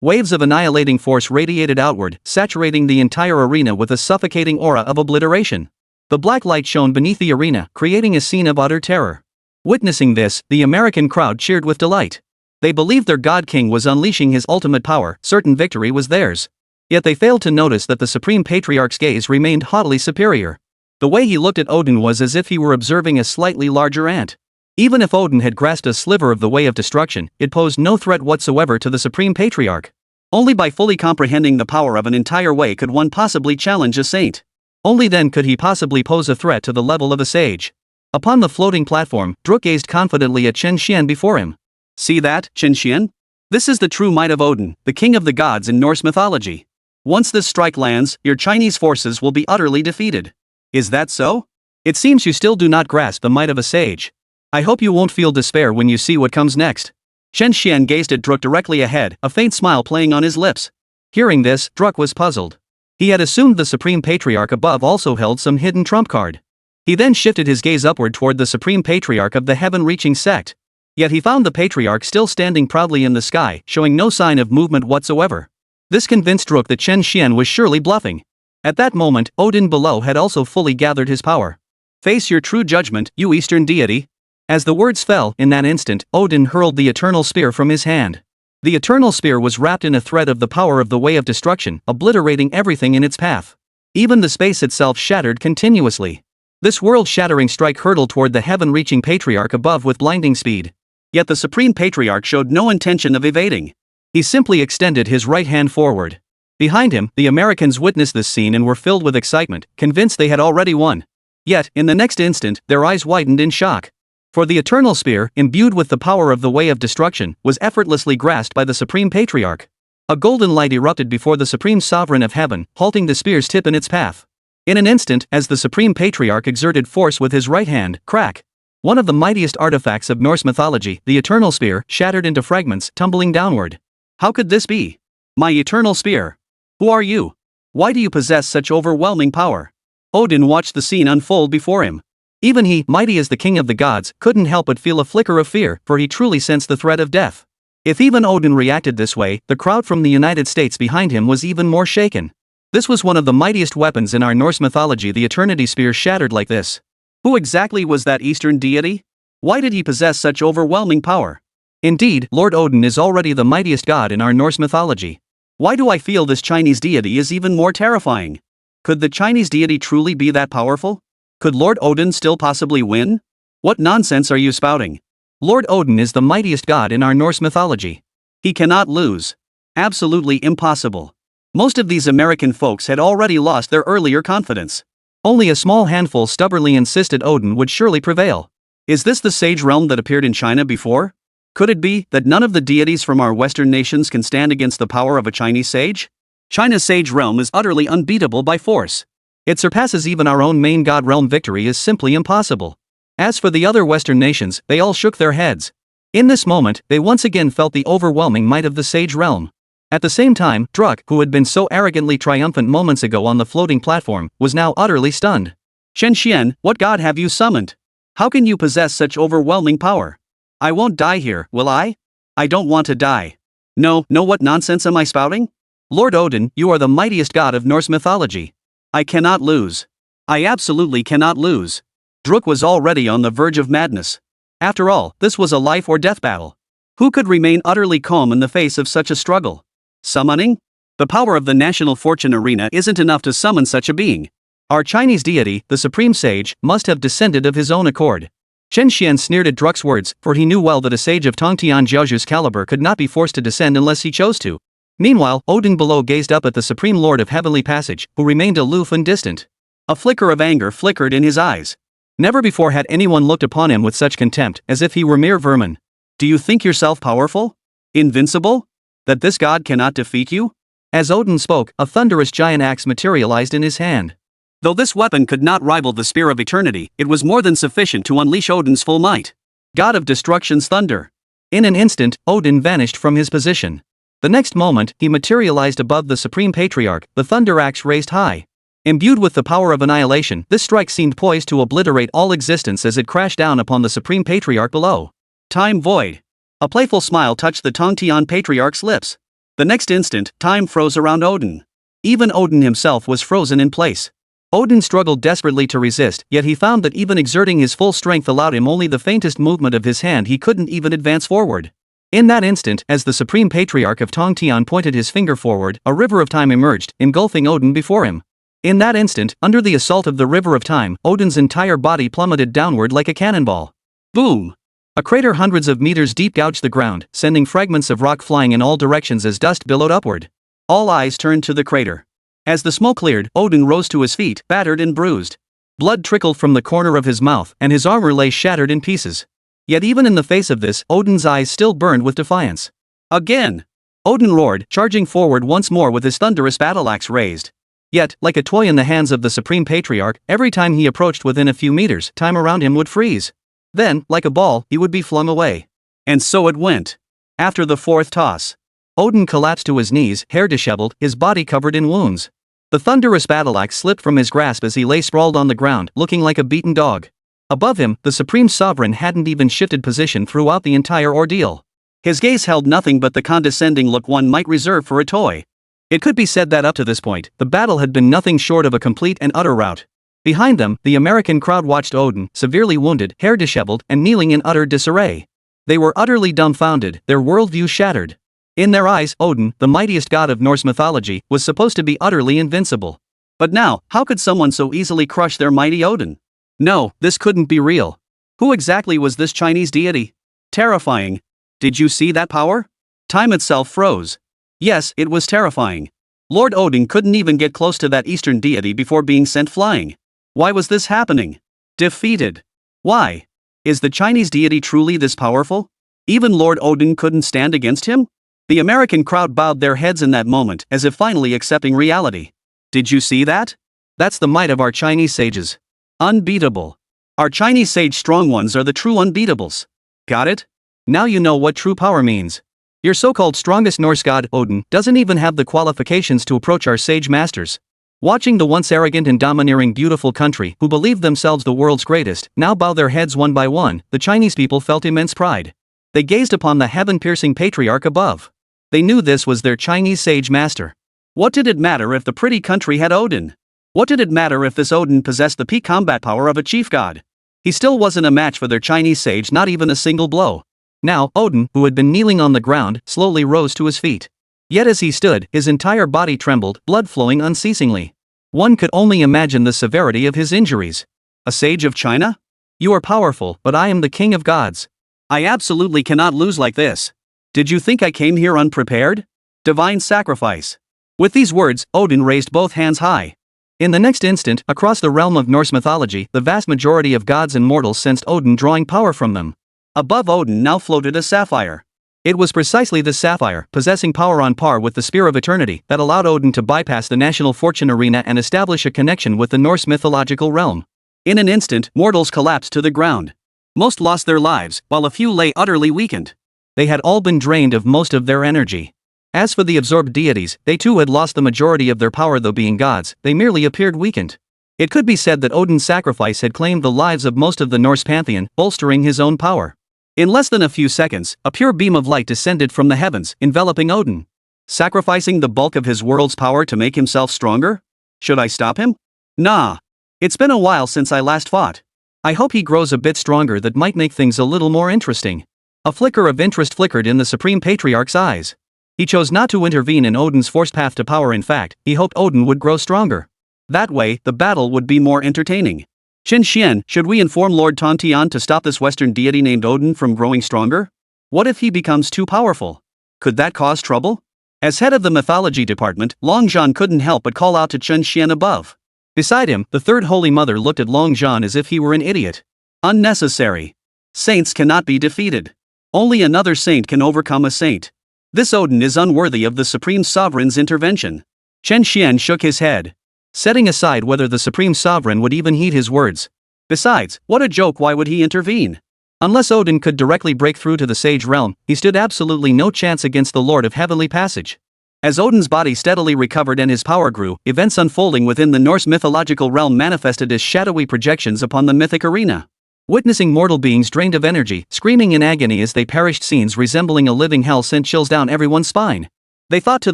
Waves of annihilating force radiated outward, saturating the entire arena with a suffocating aura of obliteration. The black light shone beneath the arena, creating a scene of utter terror. Witnessing this, the American crowd cheered with delight. They believed their god king was unleashing his ultimate power, certain victory was theirs. Yet they failed to notice that the Supreme Patriarch's gaze remained haughtily superior. The way he looked at Odin was as if he were observing a slightly larger ant. Even if Odin had grasped a sliver of the way of destruction, it posed no threat whatsoever to the Supreme Patriarch. Only by fully comprehending the power of an entire way could one possibly challenge a saint. Only then could he possibly pose a threat to the level of a sage. Upon the floating platform, Druk gazed confidently at Chen Xuan before him. See that, Chen Xuan? This is the true might of Odin, the king of the gods in Norse mythology. Once this strike lands, your Chinese forces will be utterly defeated. Is that so? It seems you still do not grasp the might of a sage. I hope you won't feel despair when you see what comes next. Chen Xuan gazed at Druk directly ahead, a faint smile playing on his lips. Hearing this, Druk was puzzled. He had assumed the Supreme Patriarch above also held some hidden trump card. He then shifted his gaze upward toward the Supreme Patriarch of the heaven-reaching sect. Yet he found the Patriarch still standing proudly in the sky, showing no sign of movement whatsoever. This convinced Druk that Chen Xuan was surely bluffing. At that moment, Odin below had also fully gathered his power. Face your true judgment, you Eastern deity. As the words fell, in that instant, Odin hurled the Eternal Spear from his hand. The Eternal Spear was wrapped in a thread of the power of the Way of Destruction, obliterating everything in its path. Even the space itself shattered continuously. This world-shattering strike hurtled toward the heaven-reaching Patriarch above with blinding speed. Yet the Supreme Patriarch showed no intention of evading. He simply extended his right hand forward. Behind him, the Americans witnessed this scene and were filled with excitement, convinced they had already won. Yet, in the next instant, their eyes widened in shock. For the Eternal Spear, imbued with the power of the Way of Destruction, was effortlessly grasped by the Supreme Patriarch. A golden light erupted before the Supreme Sovereign of Heaven, halting the spear's tip in its path. In an instant, as the Supreme Patriarch exerted force with his right hand, crack! One of the mightiest artifacts of Norse mythology, the Eternal Spear, shattered into fragments, tumbling downward. How could this be? My Eternal Spear! Who are you? Why do you possess such overwhelming power? Odin watched the scene unfold before him. Even he, mighty as the king of the gods, couldn't help but feel a flicker of fear, for he truly sensed the threat of death. If even Odin reacted this way, the crowd from the United States behind him was even more shaken. This was one of the mightiest weapons in our Norse mythology. The Eternity Spear shattered like this. Who exactly was that Eastern deity? Why did he possess such overwhelming power? Indeed, Lord Odin is already the mightiest god in our Norse mythology. Why do I feel this Chinese deity is even more terrifying? Could the Chinese deity truly be that powerful? Could Lord Odin still possibly win? What nonsense are you spouting? Lord Odin is the mightiest god in our Norse mythology. He cannot lose. Absolutely impossible. Most of these American folks had already lost their earlier confidence. Only a small handful stubbornly insisted Odin would surely prevail. Is this the sage realm that appeared in China before? Could it be that none of the deities from our Western nations can stand against the power of a Chinese sage? China's sage realm is utterly unbeatable by force. It surpasses even our own main god realm. Victory is simply impossible. As for the other Western nations, they all shook their heads. In this moment, they once again felt the overwhelming might of the sage realm. At the same time, Druk, who had been so arrogantly triumphant moments ago on the floating platform, was now utterly stunned. Chen Xuan, what god have you summoned? How can you possess such overwhelming power? I won't die here, will I? I don't want to die. No, what nonsense am I spouting? Lord Odin, you are the mightiest god of Norse mythology. I cannot lose. I absolutely cannot lose. Druk was already on the verge of madness. After all, this was a life or death battle. Who could remain utterly calm in the face of such a struggle? Summoning? The power of the National Fortune Arena isn't enough to summon such a being. Our Chinese deity, the Supreme Sage, must have descended of his own accord. Chen Xuan sneered at Druk's words, for he knew well that a sage of Tongtian Jiaoju's caliber could not be forced to descend unless he chose to. Meanwhile, Odin below gazed up at the Supreme Lord of Heavenly Passage, who remained aloof and distant. A flicker of anger flickered in his eyes. Never before had anyone looked upon him with such contempt, as if he were mere vermin. Do you think yourself powerful? Invincible? That this god cannot defeat you? As Odin spoke, a thunderous giant axe materialized in his hand. Though this weapon could not rival the Spear of Eternity, it was more than sufficient to unleash Odin's full might. God of Destruction's thunder. In an instant, Odin vanished from his position. The next moment, he materialized above the Supreme Patriarch, the thunder axe raised high. Imbued with the power of annihilation, this strike seemed poised to obliterate all existence as it crashed down upon the Supreme Patriarch below. Time void. A playful smile touched the Tongtian Patriarch's lips. The next instant, time froze around Odin. Even Odin himself was frozen in place. Odin struggled desperately to resist, yet he found that even exerting his full strength allowed him only the faintest movement of his hand. He couldn't even advance forward. In that instant, as the Supreme Patriarch of Tongtian pointed his finger forward, a river of time emerged, engulfing Odin before him. In that instant, under the assault of the river of time, Odin's entire body plummeted downward like a cannonball. Boom! A crater hundreds of meters deep gouged the ground, sending fragments of rock flying in all directions as dust billowed upward. All eyes turned to the crater. As the smoke cleared, Odin rose to his feet, battered and bruised. Blood trickled from the corner of his mouth, and his armor lay shattered in pieces. Yet even in the face of this, Odin's eyes still burned with defiance. Again! Odin roared, charging forward once more with his thunderous battle-axe raised. Yet, like a toy in the hands of the Supreme Patriarch, every time he approached within a few meters, time around him would freeze. Then, like a ball, he would be flung away. And so it went. After the fourth toss, Odin collapsed to his knees, hair disheveled, his body covered in wounds. The thunderous battle-axe slipped from his grasp as he lay sprawled on the ground, looking like a beaten dog. Above him, the Supreme Sovereign hadn't even shifted position throughout the entire ordeal. His gaze held nothing but the condescending look one might reserve for a toy. It could be said that up to this point, the battle had been nothing short of a complete and utter rout. Behind them, the American crowd watched Odin, severely wounded, hair disheveled, and kneeling in utter disarray. They were utterly dumbfounded, their worldview shattered. In their eyes, Odin, the mightiest god of Norse mythology, was supposed to be utterly invincible. But now, how could someone so easily crush their mighty Odin? No, this couldn't be real. Who exactly was this Chinese deity? Terrifying. Did you see that power? Time itself froze. Yes, it was terrifying. Lord Odin couldn't even get close to that Eastern deity before being sent flying. Why was this happening? Defeated. Why? Is the Chinese deity truly this powerful? Even Lord Odin couldn't stand against him? The American crowd bowed their heads in that moment, as if finally accepting reality. Did you see that? That's the might of our Chinese sages. Unbeatable. Our Chinese sage strong ones are the true unbeatables. Got it? Now you know what true power means. Your so-called strongest Norse god, Odin, doesn't even have the qualifications to approach our sage masters. Watching the once arrogant and domineering beautiful country, who believed themselves the world's greatest, now bow their heads one by one, the Chinese people felt immense pride. They gazed upon the heaven-piercing patriarch above. They knew this was their Chinese sage master. What did it matter if the pretty country had Odin? What did it matter if this Odin possessed the peak combat power of a chief god? He still wasn't a match for their Chinese sage, not even a single blow. Now, Odin, who had been kneeling on the ground, slowly rose to his feet. Yet as he stood, his entire body trembled, blood flowing unceasingly. One could only imagine the severity of his injuries. A sage of China? You are powerful, but I am the king of gods. I absolutely cannot lose like this. Did you think I came here unprepared? Divine sacrifice. With these words, Odin raised both hands high. In the next instant, across the realm of Norse mythology, the vast majority of gods and mortals sensed Odin drawing power from them. Above Odin now floated a sapphire. It was precisely this sapphire, possessing power on par with the Spear of Eternity, that allowed Odin to bypass the National Fortune Arena and establish a connection with the Norse mythological realm. In an instant, mortals collapsed to the ground. Most lost their lives, while a few lay utterly weakened. They had all been drained of most of their energy. As for the absorbed deities, they too had lost the majority of their power. Though being gods, they merely appeared weakened. It could be said that Odin's sacrifice had claimed the lives of most of the Norse pantheon, bolstering his own power. In less than a few seconds, a pure beam of light descended from the heavens, enveloping Odin. Sacrificing the bulk of his world's power to make himself stronger? Should I stop him? Nah. It's been a while since I last fought. I hope he grows a bit stronger. That might make things a little more interesting. A flicker of interest flickered in the Supreme Patriarch's eyes. He chose not to intervene in Odin's forced path to power. In fact, he hoped Odin would grow stronger. That way, the battle would be more entertaining. Chen Xuan, should we inform Lord Tontian to stop this Western deity named Odin from growing stronger? What if he becomes too powerful? Could that cause trouble? As head of the mythology department, Long Zhan couldn't help but call out to Chen Xuan above. Beside him, the third Holy Mother looked at Long Zhan as if he were an idiot. Unnecessary. Saints cannot be defeated. Only another saint can overcome a saint. This Odin is unworthy of the Supreme Sovereign's intervention. Chen Xuan shook his head, setting aside whether the Supreme Sovereign would even heed his words. Besides, what a joke, why would he intervene? Unless Odin could directly break through to the Sage Realm, he stood absolutely no chance against the Lord of Heavenly Passage. As Odin's body steadily recovered and his power grew, events unfolding within the Norse mythological realm manifested as shadowy projections upon the mythic arena. Witnessing mortal beings drained of energy, screaming in agony as they perished, scenes resembling a living hell sent chills down everyone's spine. They thought to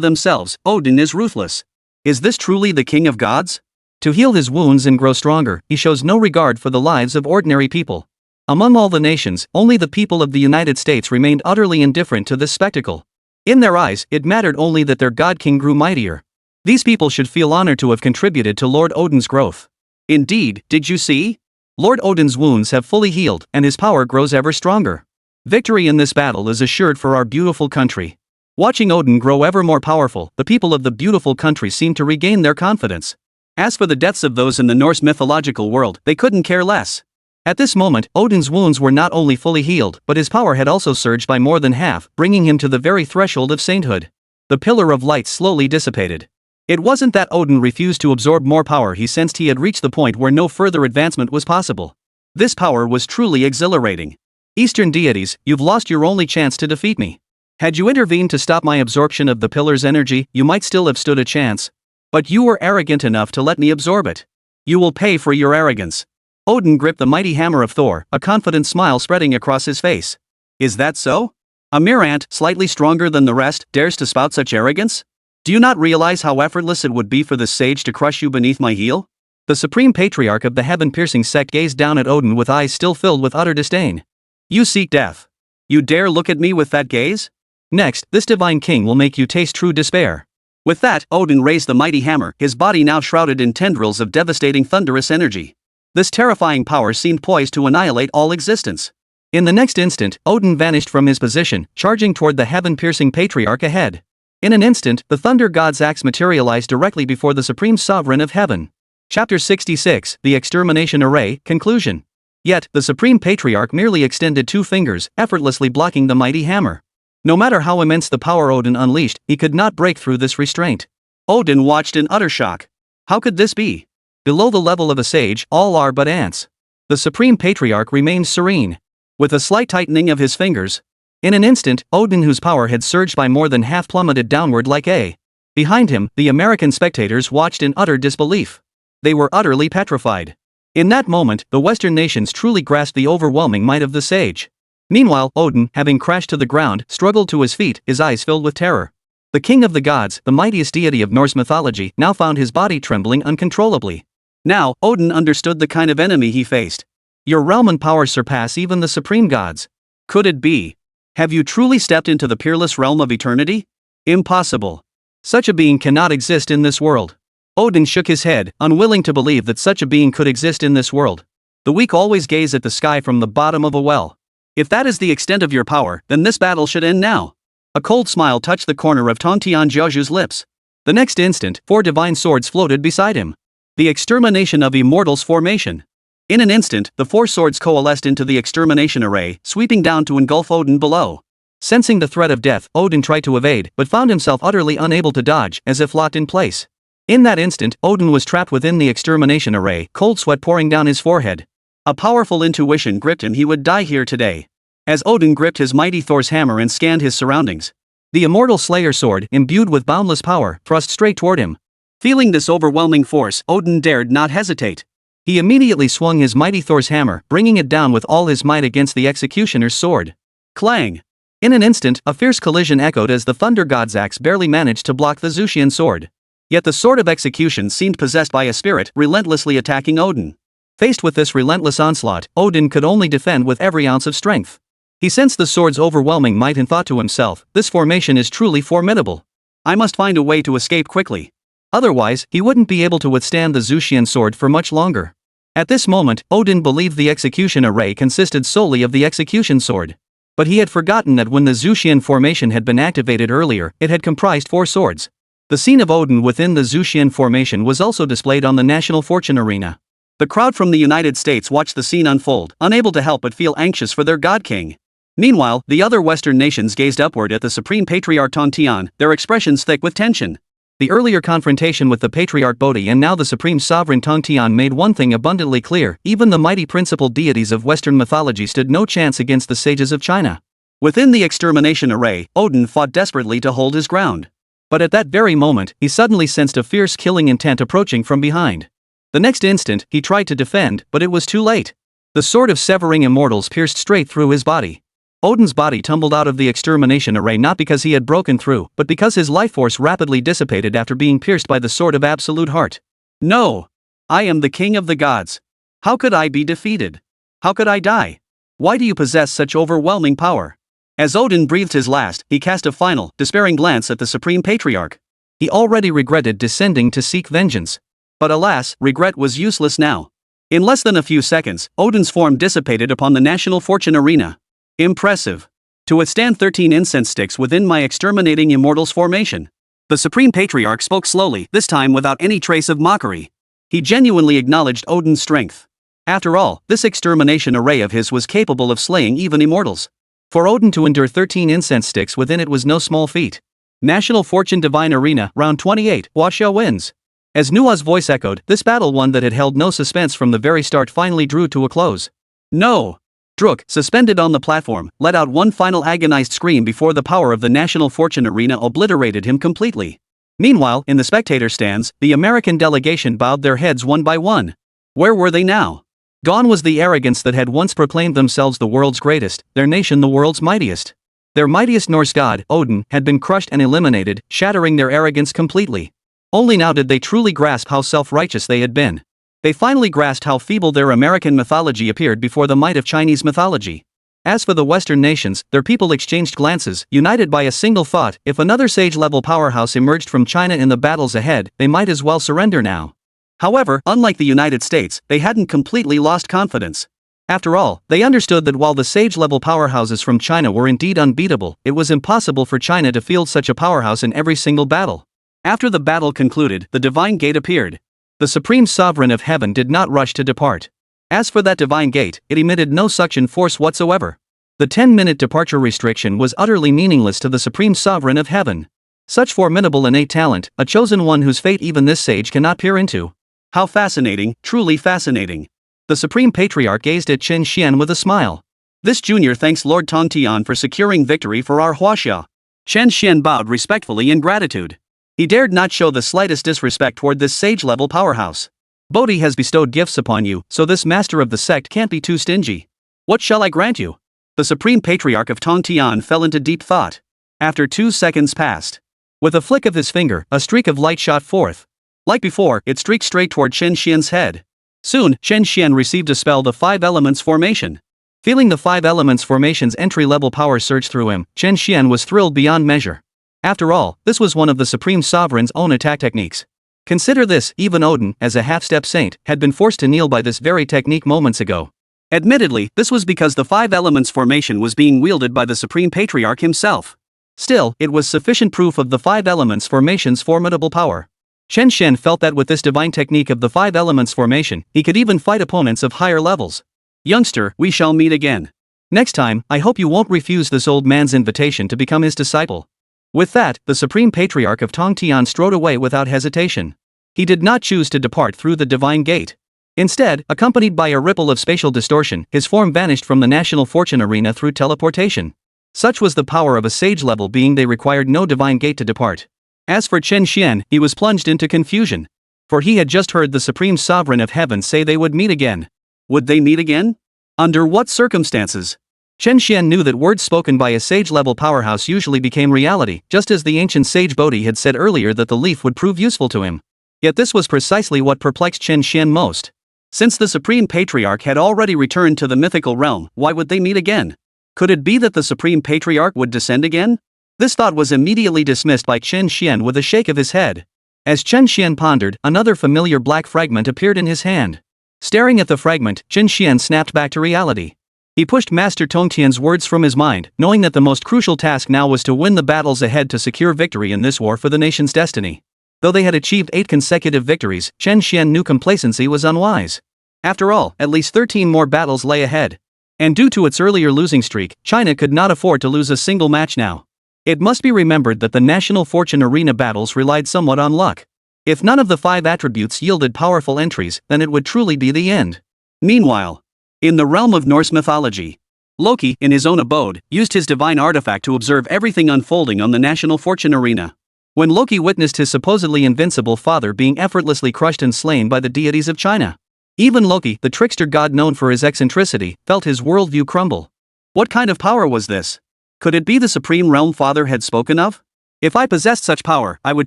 themselves, Odin is ruthless. Is this truly the king of gods? To heal his wounds and grow stronger, he shows no regard for the lives of ordinary people. Among all the nations, only the people of the United States remained utterly indifferent to this spectacle. In their eyes, it mattered only that their god-king grew mightier. These people should feel honored to have contributed to Lord Odin's growth. Indeed, did you see? Lord Odin's wounds have fully healed, and his power grows ever stronger. Victory in this battle is assured for our beautiful country. Watching Odin grow ever more powerful, the people of the beautiful country seem to regain their confidence. As for the deaths of those in the Norse mythological world, they couldn't care less. At this moment, Odin's wounds were not only fully healed, but his power had also surged by more than half, bringing him to the very threshold of sainthood. The pillar of light slowly dissipated. It wasn't that Odin refused to absorb more power, he sensed he had reached the point where no further advancement was possible. This power was truly exhilarating. Eastern deities, you've lost your only chance to defeat me. Had you intervened to stop my absorption of the pillar's energy, you might still have stood a chance. But you were arrogant enough to let me absorb it. You will pay for your arrogance. Odin gripped the mighty hammer of Thor, a confident smile spreading across his face. Is that so? A mere ant, slightly stronger than the rest, dares to spout such arrogance? Do you not realize how effortless it would be for this sage to crush you beneath my heel? The Supreme Patriarch of the heaven-piercing sect gazed down at Odin with eyes still filled with utter disdain. You seek death. You dare look at me with that gaze? Next, this divine king will make you taste true despair. With that, Odin raised the mighty hammer, his body now shrouded in tendrils of devastating thunderous energy. This terrifying power seemed poised to annihilate all existence. In the next instant, Odin vanished from his position, charging toward the heaven-piercing patriarch ahead. In an instant, the thunder god's axe materialized directly before the supreme sovereign of heaven. Chapter 66, The Extermination Array, Conclusion. Yet, the supreme patriarch merely extended two fingers, effortlessly blocking the mighty hammer. No matter how immense the power Odin unleashed, he could not break through this restraint. Odin watched in utter shock. How could this be? Below the level of a sage, all are but ants. The Supreme Patriarch remained serene. With a slight tightening of his fingers, in an instant, Odin, whose power had surged by more than half, plummeted downward like a. Behind him, the American spectators watched in utter disbelief. They were utterly petrified. In that moment, the Western nations truly grasped the overwhelming might of the sage. Meanwhile, Odin, having crashed to the ground, struggled to his feet, his eyes filled with terror. The king of the gods, the mightiest deity of Norse mythology, now found his body trembling uncontrollably. Now, Odin understood the kind of enemy he faced. Your realm and power surpass even the supreme gods. Could it be? Have you truly stepped into the peerless realm of eternity? Impossible. Such a being cannot exist in this world. Odin shook his head, unwilling to believe that such a being could exist in this world. The weak always gaze at the sky from the bottom of a well. If that is the extent of your power, then this battle should end now. A cold smile touched the corner of Tontian Jiaoju's lips. The next instant, 4 divine swords floated beside him. The extermination of immortals formation. In an instant, the 4 swords coalesced into the extermination array, sweeping down to engulf Odin below. Sensing the threat of death, Odin tried to evade, but found himself utterly unable to dodge, as if locked in place. In that instant, Odin was trapped within the extermination array, cold sweat pouring down his forehead. A powerful intuition gripped him, he would die here today. As Odin gripped his mighty Thor's hammer and scanned his surroundings, the immortal Slayer sword, imbued with boundless power, thrust straight toward him. Feeling this overwhelming force, Odin dared not hesitate. He immediately swung his mighty Thor's hammer, bringing it down with all his might against the executioner's sword. Clang! In an instant, a fierce collision echoed as the thunder god's axe barely managed to block the Zuxian sword. Yet the sword of execution seemed possessed by a spirit, relentlessly attacking Odin. Faced with this relentless onslaught, Odin could only defend with every ounce of strength. He sensed the sword's overwhelming might and thought to himself, this formation is truly formidable. I must find a way to escape quickly. Otherwise, he wouldn't be able to withstand the Zuxian sword for much longer. At this moment, Odin believed the execution array consisted solely of the execution sword. But he had forgotten that when the Zuxian formation had been activated earlier, it had comprised 4 swords. The scene of Odin within the Zuxian formation was also displayed on the National Fortune Arena. The crowd from the United States watched the scene unfold, unable to help but feel anxious for their god king. Meanwhile, the other Western nations gazed upward at the Supreme Patriarch Tong Tian, their expressions thick with tension. The earlier confrontation with the Patriarch Bodhi and now the Supreme Sovereign Tong Tian made one thing abundantly clear: even the mighty principal deities of Western mythology stood no chance against the sages of China. Within the extermination array, Odin fought desperately to hold his ground. But at that very moment, he suddenly sensed a fierce killing intent approaching from behind. The next instant, he tried to defend, but it was too late. The sword of severing immortals pierced straight through his body. Odin's body tumbled out of the extermination array not because he had broken through, but because his life force rapidly dissipated after being pierced by the sword of absolute heart. No! I am the king of the gods. How could I be defeated? How could I die? Why do you possess such overwhelming power? As Odin breathed his last, he cast a final, despairing glance at the Supreme Patriarch. He already regretted descending to seek vengeance. But alas, regret was useless now. In less than a few seconds, Odin's form dissipated upon the National Fortune Arena. Impressive. To withstand 13 incense sticks within my exterminating immortals formation. The Supreme Patriarch spoke slowly, this time without any trace of mockery. He genuinely acknowledged Odin's strength. After all, this extermination array of his was capable of slaying even immortals. For Odin to endure 13 incense sticks within it was no small feat. National Fortune Divine Arena, Round 28, Huaxia wins. As Nua's voice echoed, this battle, one that had held no suspense from the very start, finally drew to a close. No! Druk, suspended on the platform, let out one final agonized scream before the power of the National Fortune Arena obliterated him completely. Meanwhile, in the spectator stands, the American delegation bowed their heads one by one. Where were they now? Gone was the arrogance that had once proclaimed themselves the world's greatest, their nation the world's mightiest. Their mightiest Norse god, Odin, had been crushed and eliminated, shattering their arrogance completely. Only now did they truly grasp how self-righteous they had been. They finally grasped how feeble their American mythology appeared before the might of Chinese mythology. As for the Western nations, their people exchanged glances, united by a single thought: if another sage-level powerhouse emerged from China in the battles ahead, they might as well surrender now. However, unlike the United States, they hadn't completely lost confidence. After all, they understood that while the sage-level powerhouses from China were indeed unbeatable, it was impossible for China to field such a powerhouse in every single battle. After the battle concluded, the Divine Gate appeared. The Supreme Sovereign of Heaven did not rush to depart. As for that Divine Gate, it emitted no suction force whatsoever. The 10-minute departure restriction was utterly meaningless to the Supreme Sovereign of Heaven. Such formidable innate talent, a chosen one whose fate even this sage cannot peer into. How fascinating, truly fascinating. The Supreme Patriarch gazed at Chen Xuan with a smile. This junior thanks Lord Tong Tian for securing victory for our Huaxia. Chen Xuan bowed respectfully in gratitude. He dared not show the slightest disrespect toward this sage-level powerhouse. Bodhi has bestowed gifts upon you, so this master of the sect can't be too stingy. What shall I grant you? The Supreme Patriarch of Tong Tian fell into deep thought. After 2 seconds passed. With a flick of his finger, a streak of light shot forth. Like before, it streaked straight toward Chen Xian's head. Soon, Chen Xuan received a spell, the 5 Elements Formation. Feeling the 5 Elements Formation's entry-level power surge through him, Chen Xuan was thrilled beyond measure. After all, this was one of the Supreme Sovereign's own attack techniques. Consider this: even Odin, as a half-step saint, had been forced to kneel by this very technique moments ago. Admittedly, this was because the 5 Elements Formation was being wielded by the Supreme Patriarch himself. Still, it was sufficient proof of the 5 Elements Formation's formidable power. Chen Xuan felt that with this divine technique of the 5 Elements Formation, he could even fight opponents of higher levels. Youngster, we shall meet again. Next time, I hope you won't refuse this old man's invitation to become his disciple. With that, the Supreme Patriarch of Tong Tian strode away without hesitation. He did not choose to depart through the Divine Gate. Instead, accompanied by a ripple of spatial distortion, his form vanished from the National Fortune Arena through teleportation. Such was the power of a sage-level being, they required no Divine Gate to depart. As for Chen Xuan, he was plunged into confusion. For he had just heard the Supreme Sovereign of Heaven say they would meet again. Would they meet again? Under what circumstances? Chen Xuan knew that words spoken by a sage-level powerhouse usually became reality, just as the ancient sage Bodhi had said earlier that the leaf would prove useful to him. Yet this was precisely what perplexed Chen Xuan most. Since the Supreme Patriarch had already returned to the mythical realm, why would they meet again? Could it be that the Supreme Patriarch would descend again? This thought was immediately dismissed by Chen Xuan with a shake of his head. As Chen Xuan pondered, another familiar black fragment appeared in his hand. Staring at the fragment, Chen Xuan snapped back to reality. He pushed Master Tongtian's words from his mind, knowing that the most crucial task now was to win the battles ahead to secure victory in this war for the nation's destiny. Though they had achieved 8 consecutive victories, Chen Xuan knew complacency was unwise. After all, at least 13 more battles lay ahead. And due to its earlier losing streak, China could not afford to lose a single match now. It must be remembered that the National Fortune Arena battles relied somewhat on luck. If none of the 5 attributes yielded powerful entries, then it would truly be the end. Meanwhile, in the realm of Norse mythology, Loki, in his own abode, used his divine artifact to observe everything unfolding on the National Fortune Arena. When Loki witnessed his supposedly invincible father being effortlessly crushed and slain by the deities of China, even Loki, the trickster god known for his eccentricity, felt his worldview crumble. What kind of power was this? Could it be the Supreme Realm Father had spoken of? If I possessed such power, I would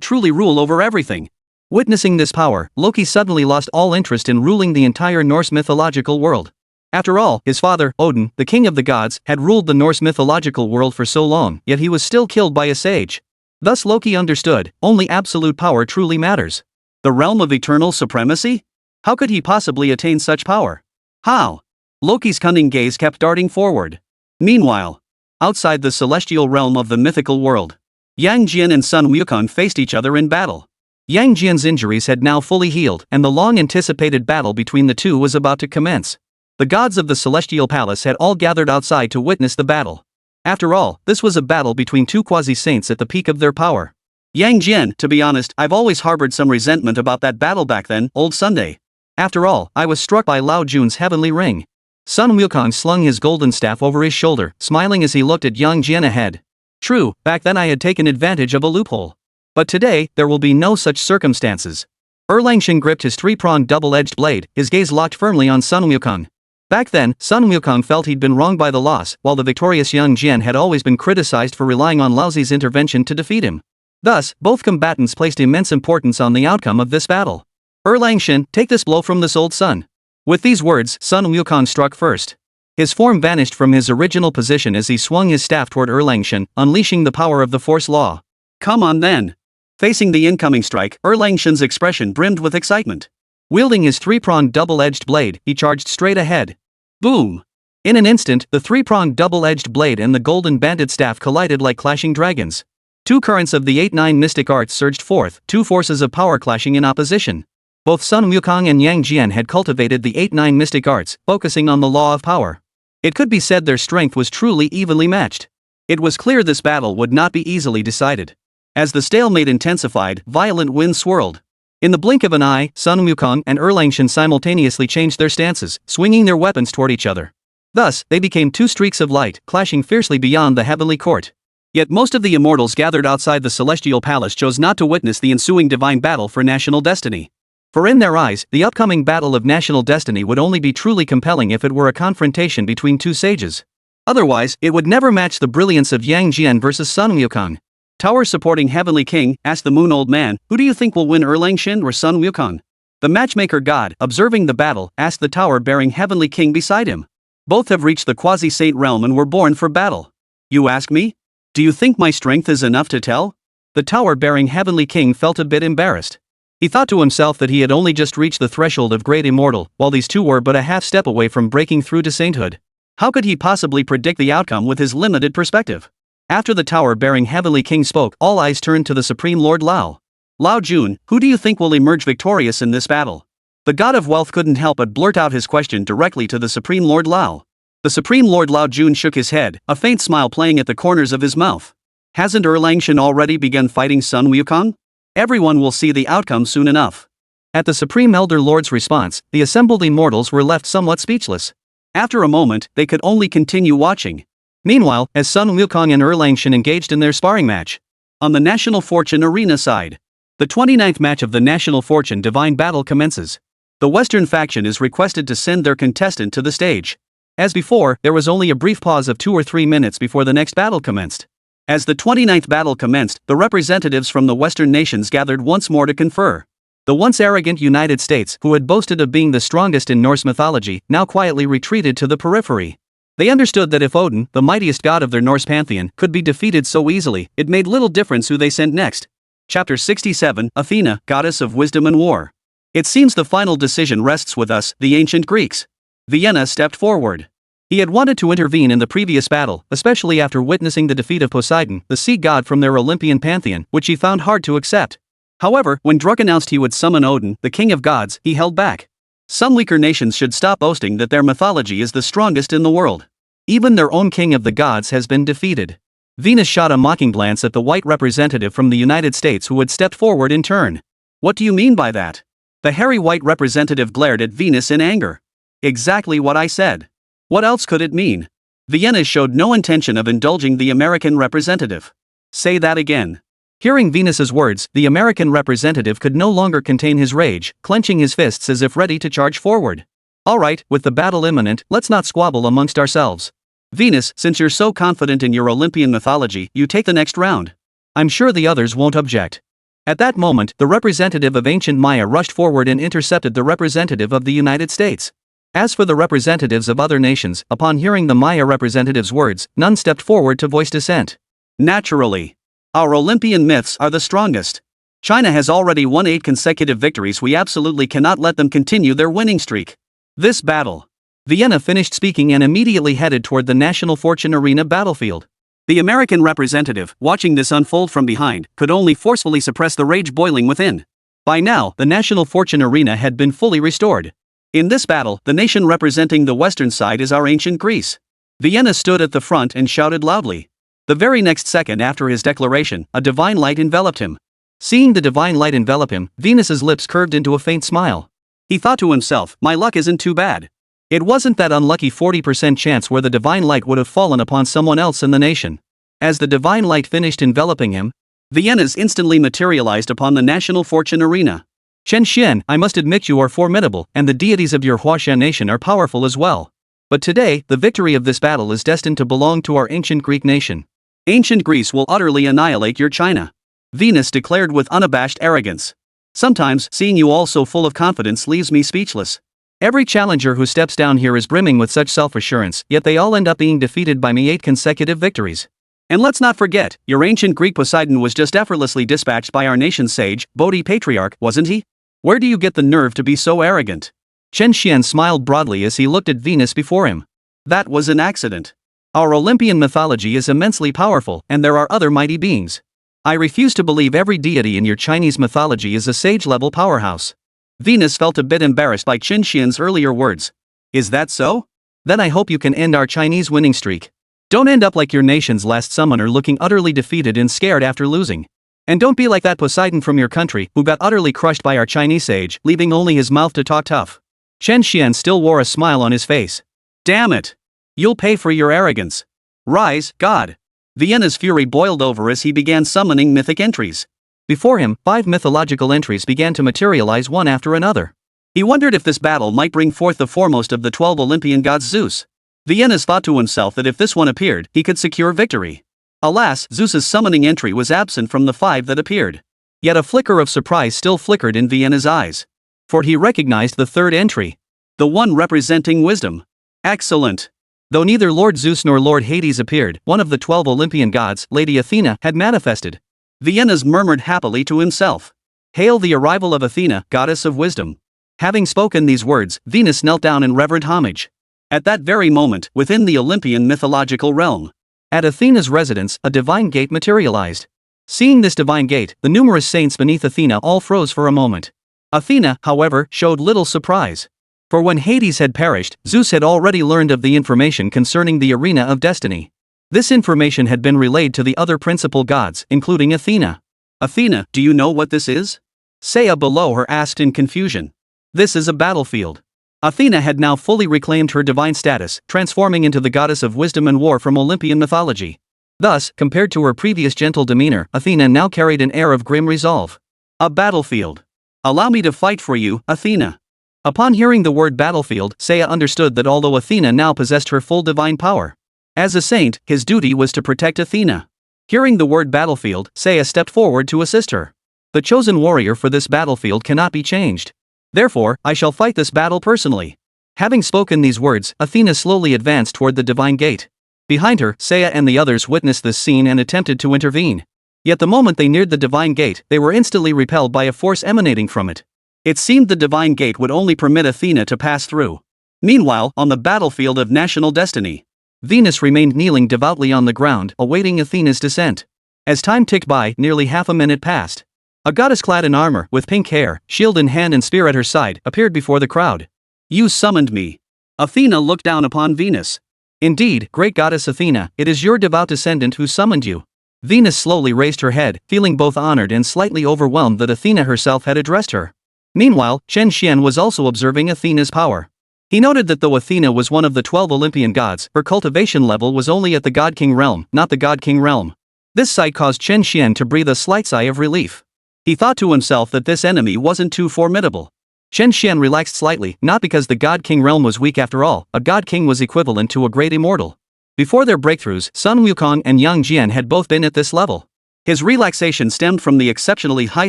truly rule over everything. Witnessing this power, Loki suddenly lost all interest in ruling the entire Norse mythological world. After all, his father, Odin, the king of the gods, had ruled the Norse mythological world for so long, yet he was still killed by a sage. Thus Loki understood, only absolute power truly matters. The realm of eternal supremacy? How could he possibly attain such power? How? Loki's cunning gaze kept darting forward. Meanwhile, outside the celestial realm of the mythical world, Yang Jian and Sun Wukong faced each other in battle. Yang Jian's injuries had now fully healed, and the long-anticipated battle between the two was about to commence. The gods of the celestial palace had all gathered outside to witness the battle. After all, this was a battle between 2 quasi-saints at the peak of their power. Yang Jian, to be honest, I've always harbored some resentment about that battle back then, old Sunday. After all, I was struck by Lao Jun's heavenly ring. Sun Wukong slung his golden staff over his shoulder, smiling as he looked at Yang Jian ahead. True, back then I had taken advantage of a loophole. But today, there will be no such circumstances. Erlang Shen gripped his 3-pronged double-edged blade, his gaze locked firmly on Sun Wukong. Back then, Sun Wukong felt he'd been wronged by the loss, while the victorious Yang Jian had always been criticized for relying on Lao Zi's intervention to defeat him. Thus, both combatants placed immense importance on the outcome of this battle. Erlang Shen, take this blow from this old sun. With these words, Sun Wukong struck first. His form vanished from his original position as he swung his staff toward Erlang Shen, unleashing the power of the Force Law. Come on then. Facing the incoming strike, Erlang Shen's expression brimmed with excitement. Wielding his 3-pronged double-edged blade, he charged straight ahead. Boom! In an instant, the 3-pronged double-edged blade and the golden banded staff collided like clashing dragons. 2 currents of the 8-9 mystic arts surged forth, 2 forces of power clashing in opposition. Both Sun Wukong and Yang Jian had cultivated the 8-9 mystic arts, focusing on the law of power. It could be said their strength was truly evenly matched. It was clear this battle would not be easily decided. As the stalemate intensified, violent winds swirled. In the blink of an eye, Sun Wukong and Erlang Shen simultaneously changed their stances, swinging their weapons toward each other. Thus, they became 2 streaks of light, clashing fiercely beyond the heavenly court. Yet most of the immortals gathered outside the celestial palace chose not to witness the ensuing divine battle for national destiny. For in their eyes, the upcoming battle of national destiny would only be truly compelling if it were a confrontation between 2 sages. Otherwise, it would never match the brilliance of Yang Jian versus Sun Wukong. Tower supporting Heavenly King, asked the Moon Old Man, who do you think will win, Erlang Shen or Sun Wukong? The matchmaker god, observing the battle, asked the tower bearing Heavenly King beside him. Both have reached the quasi-saint realm and were born for battle. You ask me? Do you think my strength is enough to tell? The tower bearing Heavenly King felt a bit embarrassed. He thought to himself that he had only just reached the threshold of great immortal, while these two were but a half step away from breaking through to sainthood. How could he possibly predict the outcome with his limited perspective? After the tower-bearing Heavenly King spoke, all eyes turned to the Supreme Lord Lao. Lao Jun, who do you think will emerge victorious in this battle? The god of wealth couldn't help but blurt out his question directly to the Supreme Lord Lao. The Supreme Lord Lao Jun shook his head, a faint smile playing at the corners of his mouth. Hasn't Erlang Shen already begun fighting Sun Wukong? Everyone will see the outcome soon enough. At the Supreme Elder Lord's response, the assembled immortals were left somewhat speechless. After a moment, they could only continue watching. Meanwhile, as Sun Wukong and Erlang Shen engaged in their sparring match. On the National Fortune Arena side, the 29th match of the National Fortune Divine Battle commences. The Western faction is requested to send their contestant to the stage. As before, there was only a brief pause of 2 or 3 minutes before the next battle commenced. As the 29th battle commenced, the representatives from the Western nations gathered once more to confer. The once arrogant United States, who had boasted of being the strongest in Norse mythology, now quietly retreated to the periphery. They understood that if Odin, the mightiest god of their Norse pantheon, could be defeated so easily, it made little difference who they sent next. Chapter 67, Athena, Goddess of Wisdom and War. It seems the final decision rests with us, the ancient Greeks. Vienna stepped forward. He had wanted to intervene in the previous battle, especially after witnessing the defeat of Poseidon, the sea god from their Olympian pantheon, which he found hard to accept. However, when Druk announced he would summon Odin, the king of gods, he held back. Some weaker nations should stop boasting that their mythology is the strongest in the world. Even their own king of the gods has been defeated. Venus shot a mocking glance at the white representative from the United States who had stepped forward in turn. What do you mean by that? The hairy white representative glared at Venus in anger. Exactly what I said. What else could it mean? Vienna showed no intention of indulging the American representative. Say that again. Hearing Venus's words, the American representative could no longer contain his rage, clenching his fists as if ready to charge forward. Alright, with the battle imminent, let's not squabble amongst ourselves. Venus, since you're so confident in your Olympian mythology, you take the next round. I'm sure the others won't object. At that moment, the representative of ancient Maya rushed forward and intercepted the representative of the United States. As for the representatives of other nations, upon hearing the Maya representative's words, none stepped forward to voice dissent. Naturally. Our Olympian myths are the strongest. China has already won 8 consecutive victories. We absolutely cannot let them continue their winning streak. This battle. Vienna finished speaking and immediately headed toward the National Fortune Arena battlefield. The American representative, watching this unfold from behind, could only forcefully suppress the rage boiling within. By now, the National Fortune Arena had been fully restored. In this battle, the nation representing the western side is our ancient Greece. Vienna stood at the front and shouted loudly. The very next second after his declaration, a divine light enveloped him. Seeing the divine light envelop him, Venus's lips curved into a faint smile. He thought to himself, my luck isn't too bad. It wasn't that unlucky 40% chance where the divine light would have fallen upon someone else in the nation. As the divine light finished enveloping him, Vienna's instantly materialized upon the National Fortune Arena. Chen Xuan, I must admit you are formidable, and the deities of your Sakura Nation are powerful as well. But today, the victory of this battle is destined to belong to our ancient Greek nation. Ancient Greece will utterly annihilate your China. Venus declared with unabashed arrogance. Sometimes, seeing you all so full of confidence leaves me speechless. Every challenger who steps down here is brimming with such self-assurance, yet they all end up being defeated by me 8 consecutive victories. And let's not forget, your ancient Greek Poseidon was just effortlessly dispatched by our nation's sage, Bodhi Patriarch, wasn't he? Where do you get the nerve to be so arrogant? Chen Xuan smiled broadly as he looked at Venus before him. That was an accident. Our Olympian mythology is immensely powerful, and there are other mighty beings. I refuse to believe every deity in your Chinese mythology is a sage-level powerhouse. Venus felt a bit embarrassed by Chen Xuan's earlier words. Is that so? Then I hope you can end our Chinese winning streak. Don't end up like your nation's last summoner looking utterly defeated and scared after losing. And don't be like that Poseidon from your country who got utterly crushed by our Chinese sage, leaving only his mouth to talk tough. Chen Xuan still wore a smile on his face. Damn it! You'll pay for your arrogance. Rise, God! Vienna's fury boiled over as he began summoning mythic entries. Before him, 5 mythological entries began to materialize one after another. He wondered if this battle might bring forth the foremost of the 12 Olympian gods Zeus. Vienna's thought to himself that if this one appeared, he could secure victory. Alas, Zeus's summoning entry was absent from the 5 that appeared. Yet a flicker of surprise still flickered in Vienna's eyes. For he recognized the 3rd entry. The one representing wisdom. Excellent. Though neither Lord Zeus nor Lord Hades appeared, one of the 12 Olympian gods, Lady Athena, had manifested. Vienna's murmured happily to himself. Hail the arrival of Athena, goddess of wisdom. Having spoken these words, Venus knelt down in reverent homage. At that very moment, within the Olympian mythological realm, at Athena's residence, a divine gate materialized. Seeing this divine gate, the numerous saints beneath Athena all froze for a moment. Athena, however, showed little surprise. For when Hades had perished, Zeus had already learned of the information concerning the arena of destiny. This information had been relayed to the other principal gods, including Athena. Athena, do you know what this is? Saya below her asked in confusion. This is a battlefield. Athena had now fully reclaimed her divine status, transforming into the goddess of wisdom and war from Olympian mythology. Thus, compared to her previous gentle demeanor, Athena now carried an air of grim resolve. A battlefield. Allow me to fight for you, Athena. Upon hearing the word battlefield, Seiya understood that although Athena now possessed her full divine power, as a saint, his duty was to protect Athena. Hearing the word battlefield, Seiya stepped forward to assist her. The chosen warrior for this battlefield cannot be changed. Therefore, I shall fight this battle personally. Having spoken these words, Athena slowly advanced toward the divine gate. Behind her, Seiya and the others witnessed this scene and attempted to intervene. Yet the moment they neared the divine gate, they were instantly repelled by a force emanating from it. It seemed the divine gate would only permit Athena to pass through. Meanwhile, on the battlefield of national destiny, Venus remained kneeling devoutly on the ground, awaiting Athena's descent. As time ticked by, nearly half a minute passed. A goddess clad in armor, with pink hair, shield in hand and spear at her side, appeared before the crowd. You summoned me. Athena looked down upon Venus. Indeed, great goddess Athena, it is your devout descendant who summoned you. Venus slowly raised her head, feeling both honored and slightly overwhelmed that Athena herself had addressed her. Meanwhile, Chen Xuan was also observing Athena's power. He noted that though Athena was one of the 12 Olympian gods, her cultivation level was only at the God-King realm, not the God-King realm. This sight caused Chen Xuan to breathe a slight sigh of relief. He thought to himself that this enemy wasn't too formidable. Chen Xuan relaxed slightly, not because the God-King realm was weak after all, a God-King was equivalent to a great immortal. Before their breakthroughs, Sun Wukong and Yang Jian had both been at this level. His relaxation stemmed from the exceptionally high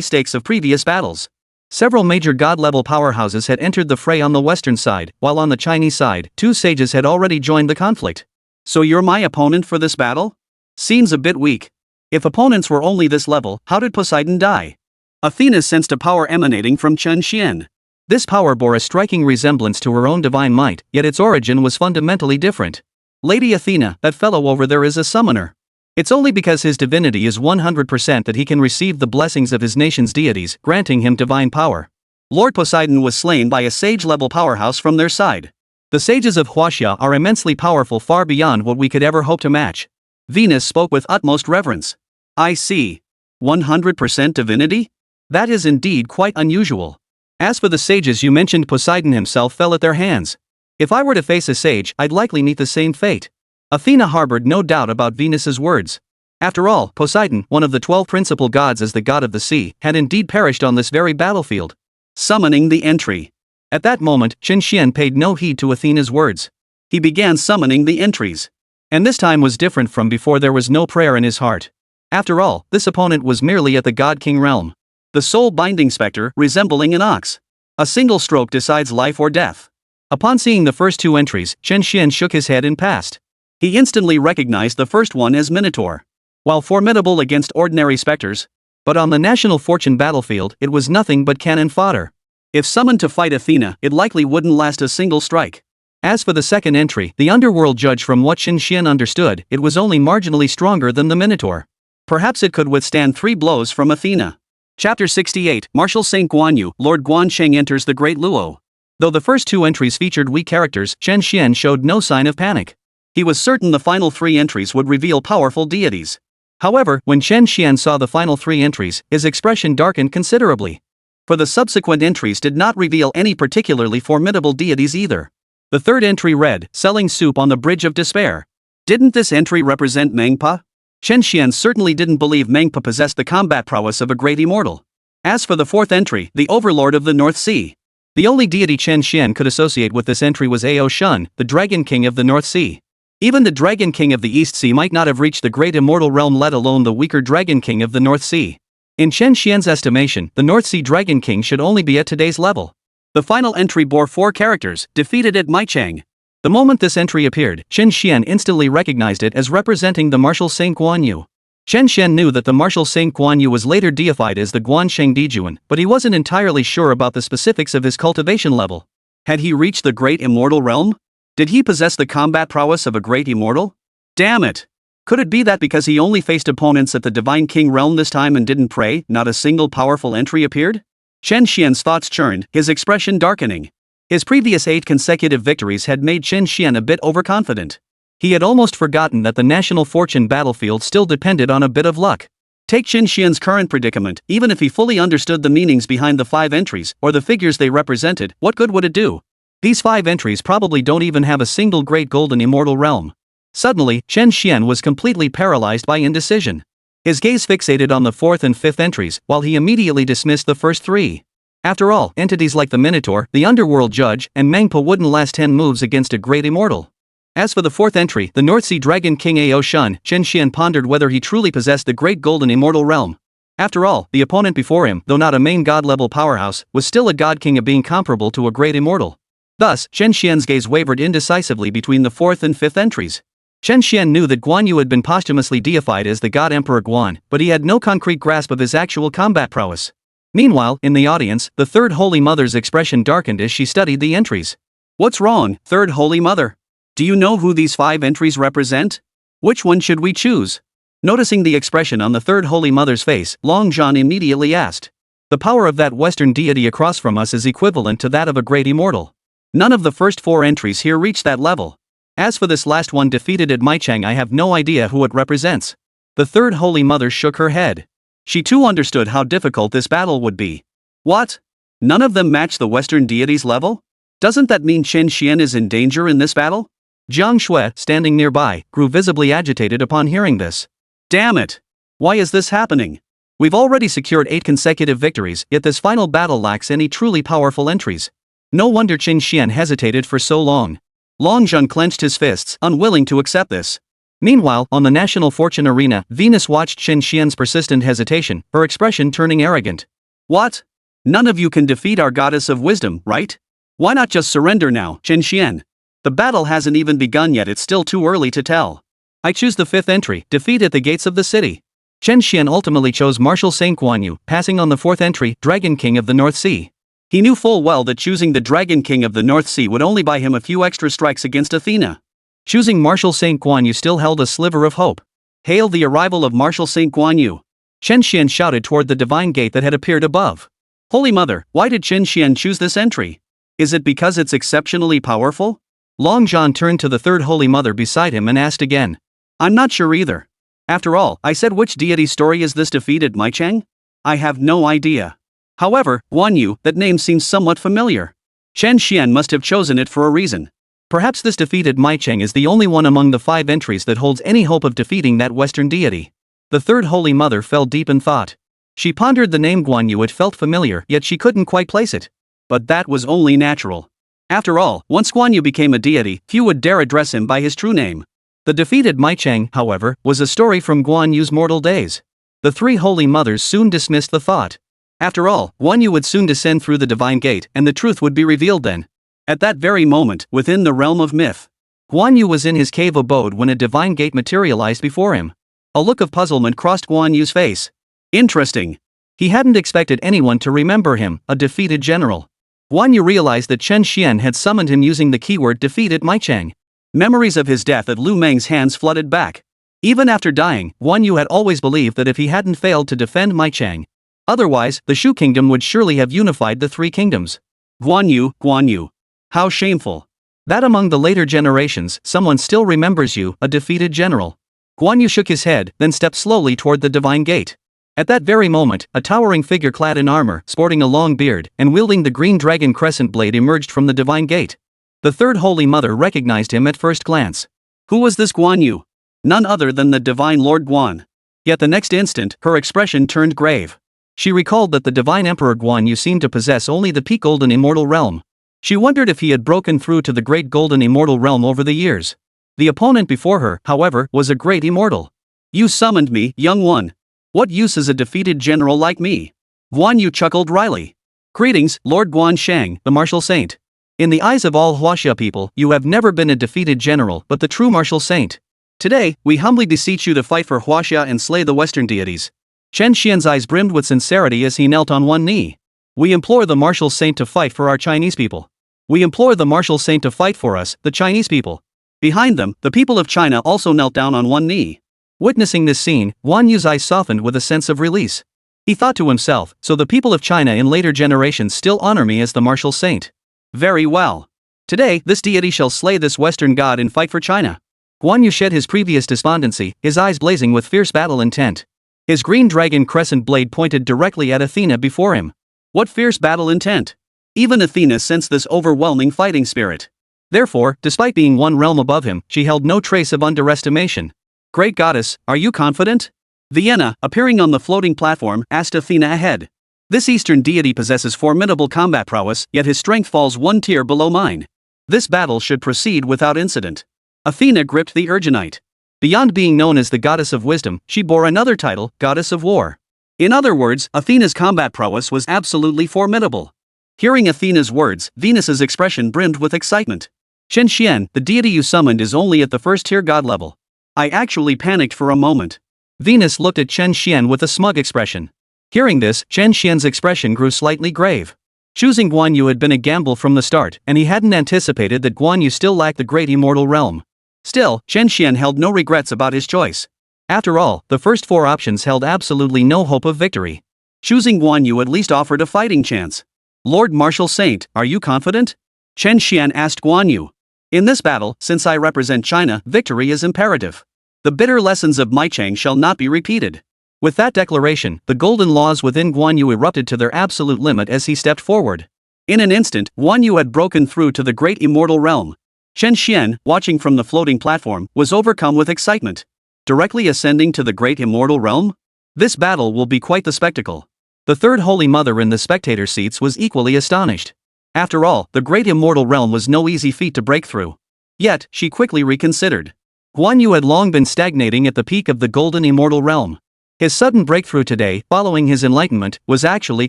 stakes of previous battles. Several major god-level powerhouses had entered the fray on the western side, while on the Chinese side, 2 sages had already joined the conflict. So you're my opponent for this battle? Seems a bit weak. If opponents were only this level, how did Poseidon die? Athena sensed a power emanating from Chen Xuan. This power bore a striking resemblance to her own divine might, yet its origin was fundamentally different. Lady Athena, that fellow over there is a summoner. It's only because his divinity is 100% that he can receive the blessings of his nation's deities, granting him divine power. Lord Poseidon was slain by a sage-level powerhouse from their side. The sages of Huaxia are immensely powerful, far beyond what we could ever hope to match. Venus spoke with utmost reverence. I see. 100% divinity? That is indeed quite unusual. As for the sages you mentioned, Poseidon himself fell at their hands. If I were to face a sage, I'd likely meet the same fate. Athena harbored no doubt about Venus's words. After all, Poseidon, one of the 12 principal gods as the god of the sea, had indeed perished on this very battlefield. Summoning the entry. At that moment, Chen Xuan paid no heed to Athena's words. He began summoning the entries. And this time was different from before. There was no prayer in his heart. After all, this opponent was merely at the God-King realm. The soul-binding specter, resembling an ox. A single stroke decides life or death. Upon seeing the first 2 entries, Chen Xuan shook his head and passed. He instantly recognized the first one as Minotaur. While formidable against ordinary specters, but on the national fortune battlefield, it was nothing but cannon fodder. If summoned to fight Athena, it likely wouldn't last a single strike. As for the second entry, the underworld judge, from what Chen Xuan understood, it was only marginally stronger than the Minotaur. Perhaps it could withstand 3 blows from Athena. Chapter 68, Marshal Saint Guanyu, Lord Guansheng enters the Great Luo. Though the first 2 entries featured weak characters, Chen Xuan showed no sign of panic. He was certain the final 3 entries would reveal powerful deities. However, when Chen Xuan saw the final 3 entries, his expression darkened considerably. For the subsequent entries did not reveal any particularly formidable deities either. The third entry read, Selling Soup on the Bridge of Despair. Didn't this entry represent Mangpa? Chen Xuan certainly didn't believe Mangpa possessed the combat prowess of a great immortal. As for the 4th entry, the Overlord of the North Sea. The only deity Chen Xuan could associate with this entry was Ao Shun, the Dragon King of the North Sea. Even the Dragon King of the East Sea might not have reached the great immortal realm, let alone the weaker Dragon King of the North Sea. In Chen Xuan's estimation, the North Sea Dragon King should only be at today's level. The final entry bore 4 characters, defeated at Maichang. The moment this entry appeared, Chen Xuan instantly recognized it as representing the Marshal Saint Guanyu. Chen Xuan knew that the Marshal Saint Guanyu was later deified as the Guansheng Dijuan, but he wasn't entirely sure about the specifics of his cultivation level. Had he reached the great immortal realm? Did he possess the combat prowess of a great immortal? Damn it! Could it be that because he only faced opponents at the Divine King realm this time and didn't pray, not a single powerful entry appeared? Chen Xuan's thoughts churned, his expression darkening. His previous 8 consecutive victories had made Chen Xuan a bit overconfident. He had almost forgotten that the national fortune battlefield still depended on a bit of luck. Take Chen Xuan's current predicament, even if he fully understood the meanings behind the 5 entries, or the figures they represented, what good would it do? These 5 entries probably don't even have a single great golden immortal realm. Suddenly, Chen Xuan was completely paralyzed by indecision. His gaze fixated on the 4th and 5th entries, while he immediately dismissed the first 3. After all, entities like the Minotaur, the Underworld Judge, and Mangpa wouldn't last 10 moves against a great immortal. As for the fourth entry, the North Sea Dragon King Ao Shun, Chen Xuan pondered whether he truly possessed the great golden immortal realm. After all, the opponent before him, though not a main god-level powerhouse, was still a god king of being comparable to a great immortal. Thus, Chen Xian's gaze wavered indecisively between the fourth and fifth entries. Chen Xuan knew that Guan Yu had been posthumously deified as the god Emperor Guan, but he had no concrete grasp of his actual combat prowess. Meanwhile, in the audience, the Third Holy Mother's expression darkened as she studied the entries. What's wrong, Third Holy Mother? Do you know who these 5 entries represent? Which one should we choose? Noticing the expression on the Third Holy Mother's face, Long Zhan immediately asked. The power of that Western deity across from us is equivalent to that of a great immortal. None of the first 4 entries here reach that level. As for this last one defeated at Maichang, I have no idea who it represents. The Third Holy Mother shook her head. She too understood how difficult this battle would be. What? None of them match the Western deity's level? Doesn't that mean Chen Xuan is in danger in this battle? Jiang Shui, standing nearby, grew visibly agitated upon hearing this. Damn it! Why is this happening? We've already secured 8 consecutive victories, yet this final battle lacks any truly powerful entries. No wonder Chen Xuan hesitated for so long. Long Zhan clenched his fists, unwilling to accept this. Meanwhile, on the National Fortune Arena, Venus watched Chen Xian's persistent hesitation, her expression turning arrogant. What? None of you can defeat our goddess of wisdom, right? Why not just surrender now, Chen Xuan? The battle hasn't even begun yet, it's still too early to tell. I choose the 5th entry, defeat at the gates of the city. Chen Xuan ultimately chose Martial Saint Guan Yu, passing on the 4th entry, Dragon King of the North Sea. He knew full well that choosing the Dragon King of the North Sea would only buy him a few extra strikes against Athena. Choosing Martial Saint Guan Yu still held a sliver of hope. Hail the arrival of Martial Saint Guan Yu! Chen Xuan shouted toward the divine gate that had appeared above. Holy Mother, why did Chen Xuan choose this entry? Is it because it's exceptionally powerful? Long Zhan turned to the Third Holy Mother beside him and asked again. I'm not sure either. After all, I said, which deity story is this defeated Maichang? I have no idea. However, Guan Yu, that name seems somewhat familiar. Chen Xuan must have chosen it for a reason. Perhaps this defeated Maichang is the only one among the 5 entries that holds any hope of defeating that Western deity. The Third Holy Mother fell deep in thought. She pondered the name Guan Yu. It felt familiar, yet she couldn't quite place it. But that was only natural. After all, once Guan Yu became a deity, few would dare address him by his true name. The defeated Maichang, however, was a story from Guan Yu's mortal days. The 3 Holy Mothers soon dismissed the thought. After all, Guan Yu would soon descend through the divine gate, and the truth would be revealed then. At that very moment, within the realm of myth, Guan Yu was in his cave abode when a divine gate materialized before him. A look of puzzlement crossed Guan Yu's face. Interesting. He hadn't expected anyone to remember him, a defeated general. Guan Yu realized that Chen Xuan had summoned him using the keyword defeated Maichang. Memories of his death at Lu Meng's hands flooded back. Even after dying, Guan Yu had always believed that if he hadn't failed to defend Maichang, otherwise, the Shu Kingdom would surely have unified the 3 kingdoms. Guan Yu, Guan Yu. How shameful. That among the later generations, someone still remembers you, a defeated general. Guan Yu shook his head, then stepped slowly toward the divine gate. At that very moment, a towering figure clad in armor, sporting a long beard, and wielding the green dragon crescent blade emerged from the divine gate. The Third Holy Mother recognized him at first glance. Who was this Guan Yu? None other than the divine Lord Guan. Yet the next instant, her expression turned grave. She recalled that the divine Emperor Guan Yu seemed to possess only the peak golden immortal realm. She wondered if he had broken through to the great golden immortal realm over the years. The opponent before her, however, was a great immortal. You summoned me, young one. What use is a defeated general like me? Guan Yu chuckled wryly. Greetings, Lord Guan Shang, the martial saint. In the eyes of all Huaxia people, you have never been a defeated general but the true martial saint. Today, we humbly beseech you to fight for Huaxia and slay the Western deities. Chen Xian's eyes brimmed with sincerity as he knelt on one knee. We implore the martial saint to fight for our Chinese people. We implore the martial saint to fight for us, the Chinese people. Behind them, the people of China also knelt down on one knee. Witnessing this scene, Guan Yu's eyes softened with a sense of release. He thought to himself, so the people of China in later generations still honor me as the martial saint. Very well. Today, this deity shall slay this Western god and fight for China. Guan Yu shed his previous despondency, his eyes blazing with fierce battle intent. His green dragon crescent blade pointed directly at Athena before him. What fierce battle intent! Even Athena sensed this overwhelming fighting spirit. Therefore, despite being one realm above him, she held no trace of underestimation. Great goddess, are you confident? Vienna, appearing on the floating platform, asked Athena ahead. This Eastern deity possesses formidable combat prowess, yet his strength falls one tier below mine. This battle should proceed without incident. Athena gripped the Urgenite. Beyond being known as the goddess of wisdom, she bore another title, goddess of war. In other words, Athena's combat prowess was absolutely formidable. Hearing Athena's words, Venus's expression brimmed with excitement. Chen Xuan, the deity you summoned is only at the first-tier god level. I actually panicked for a moment. Venus looked at Chen Xuan with a smug expression. Hearing this, Chen Xian's expression grew slightly grave. Choosing Guan Yu had been a gamble from the start, and he hadn't anticipated that Guan Yu still lacked the great immortal realm. Still, Chen Xuan held no regrets about his choice. After all, the first four options held absolutely no hope of victory. Choosing Guan Yu at least offered a fighting chance. Lord Martial Saint, are you confident? Chen Xuan asked Guan Yu. In this battle, since I represent China, victory is imperative. The bitter lessons of Mai Chang shall not be repeated. With that declaration, the golden laws within Guan Yu erupted to their absolute limit as he stepped forward. In an instant, Guan Yu had broken through to the great immortal realm. Chen Xuan, watching from the floating platform, was overcome with excitement. Directly ascending to the great immortal realm? This battle will be quite the spectacle. The third Holy Mother in the spectator seats was equally astonished. After all, the great immortal realm was no easy feat to break through. Yet, she quickly reconsidered. Guan Yu had long been stagnating at the peak of the golden immortal realm. His sudden breakthrough today, following his enlightenment, was actually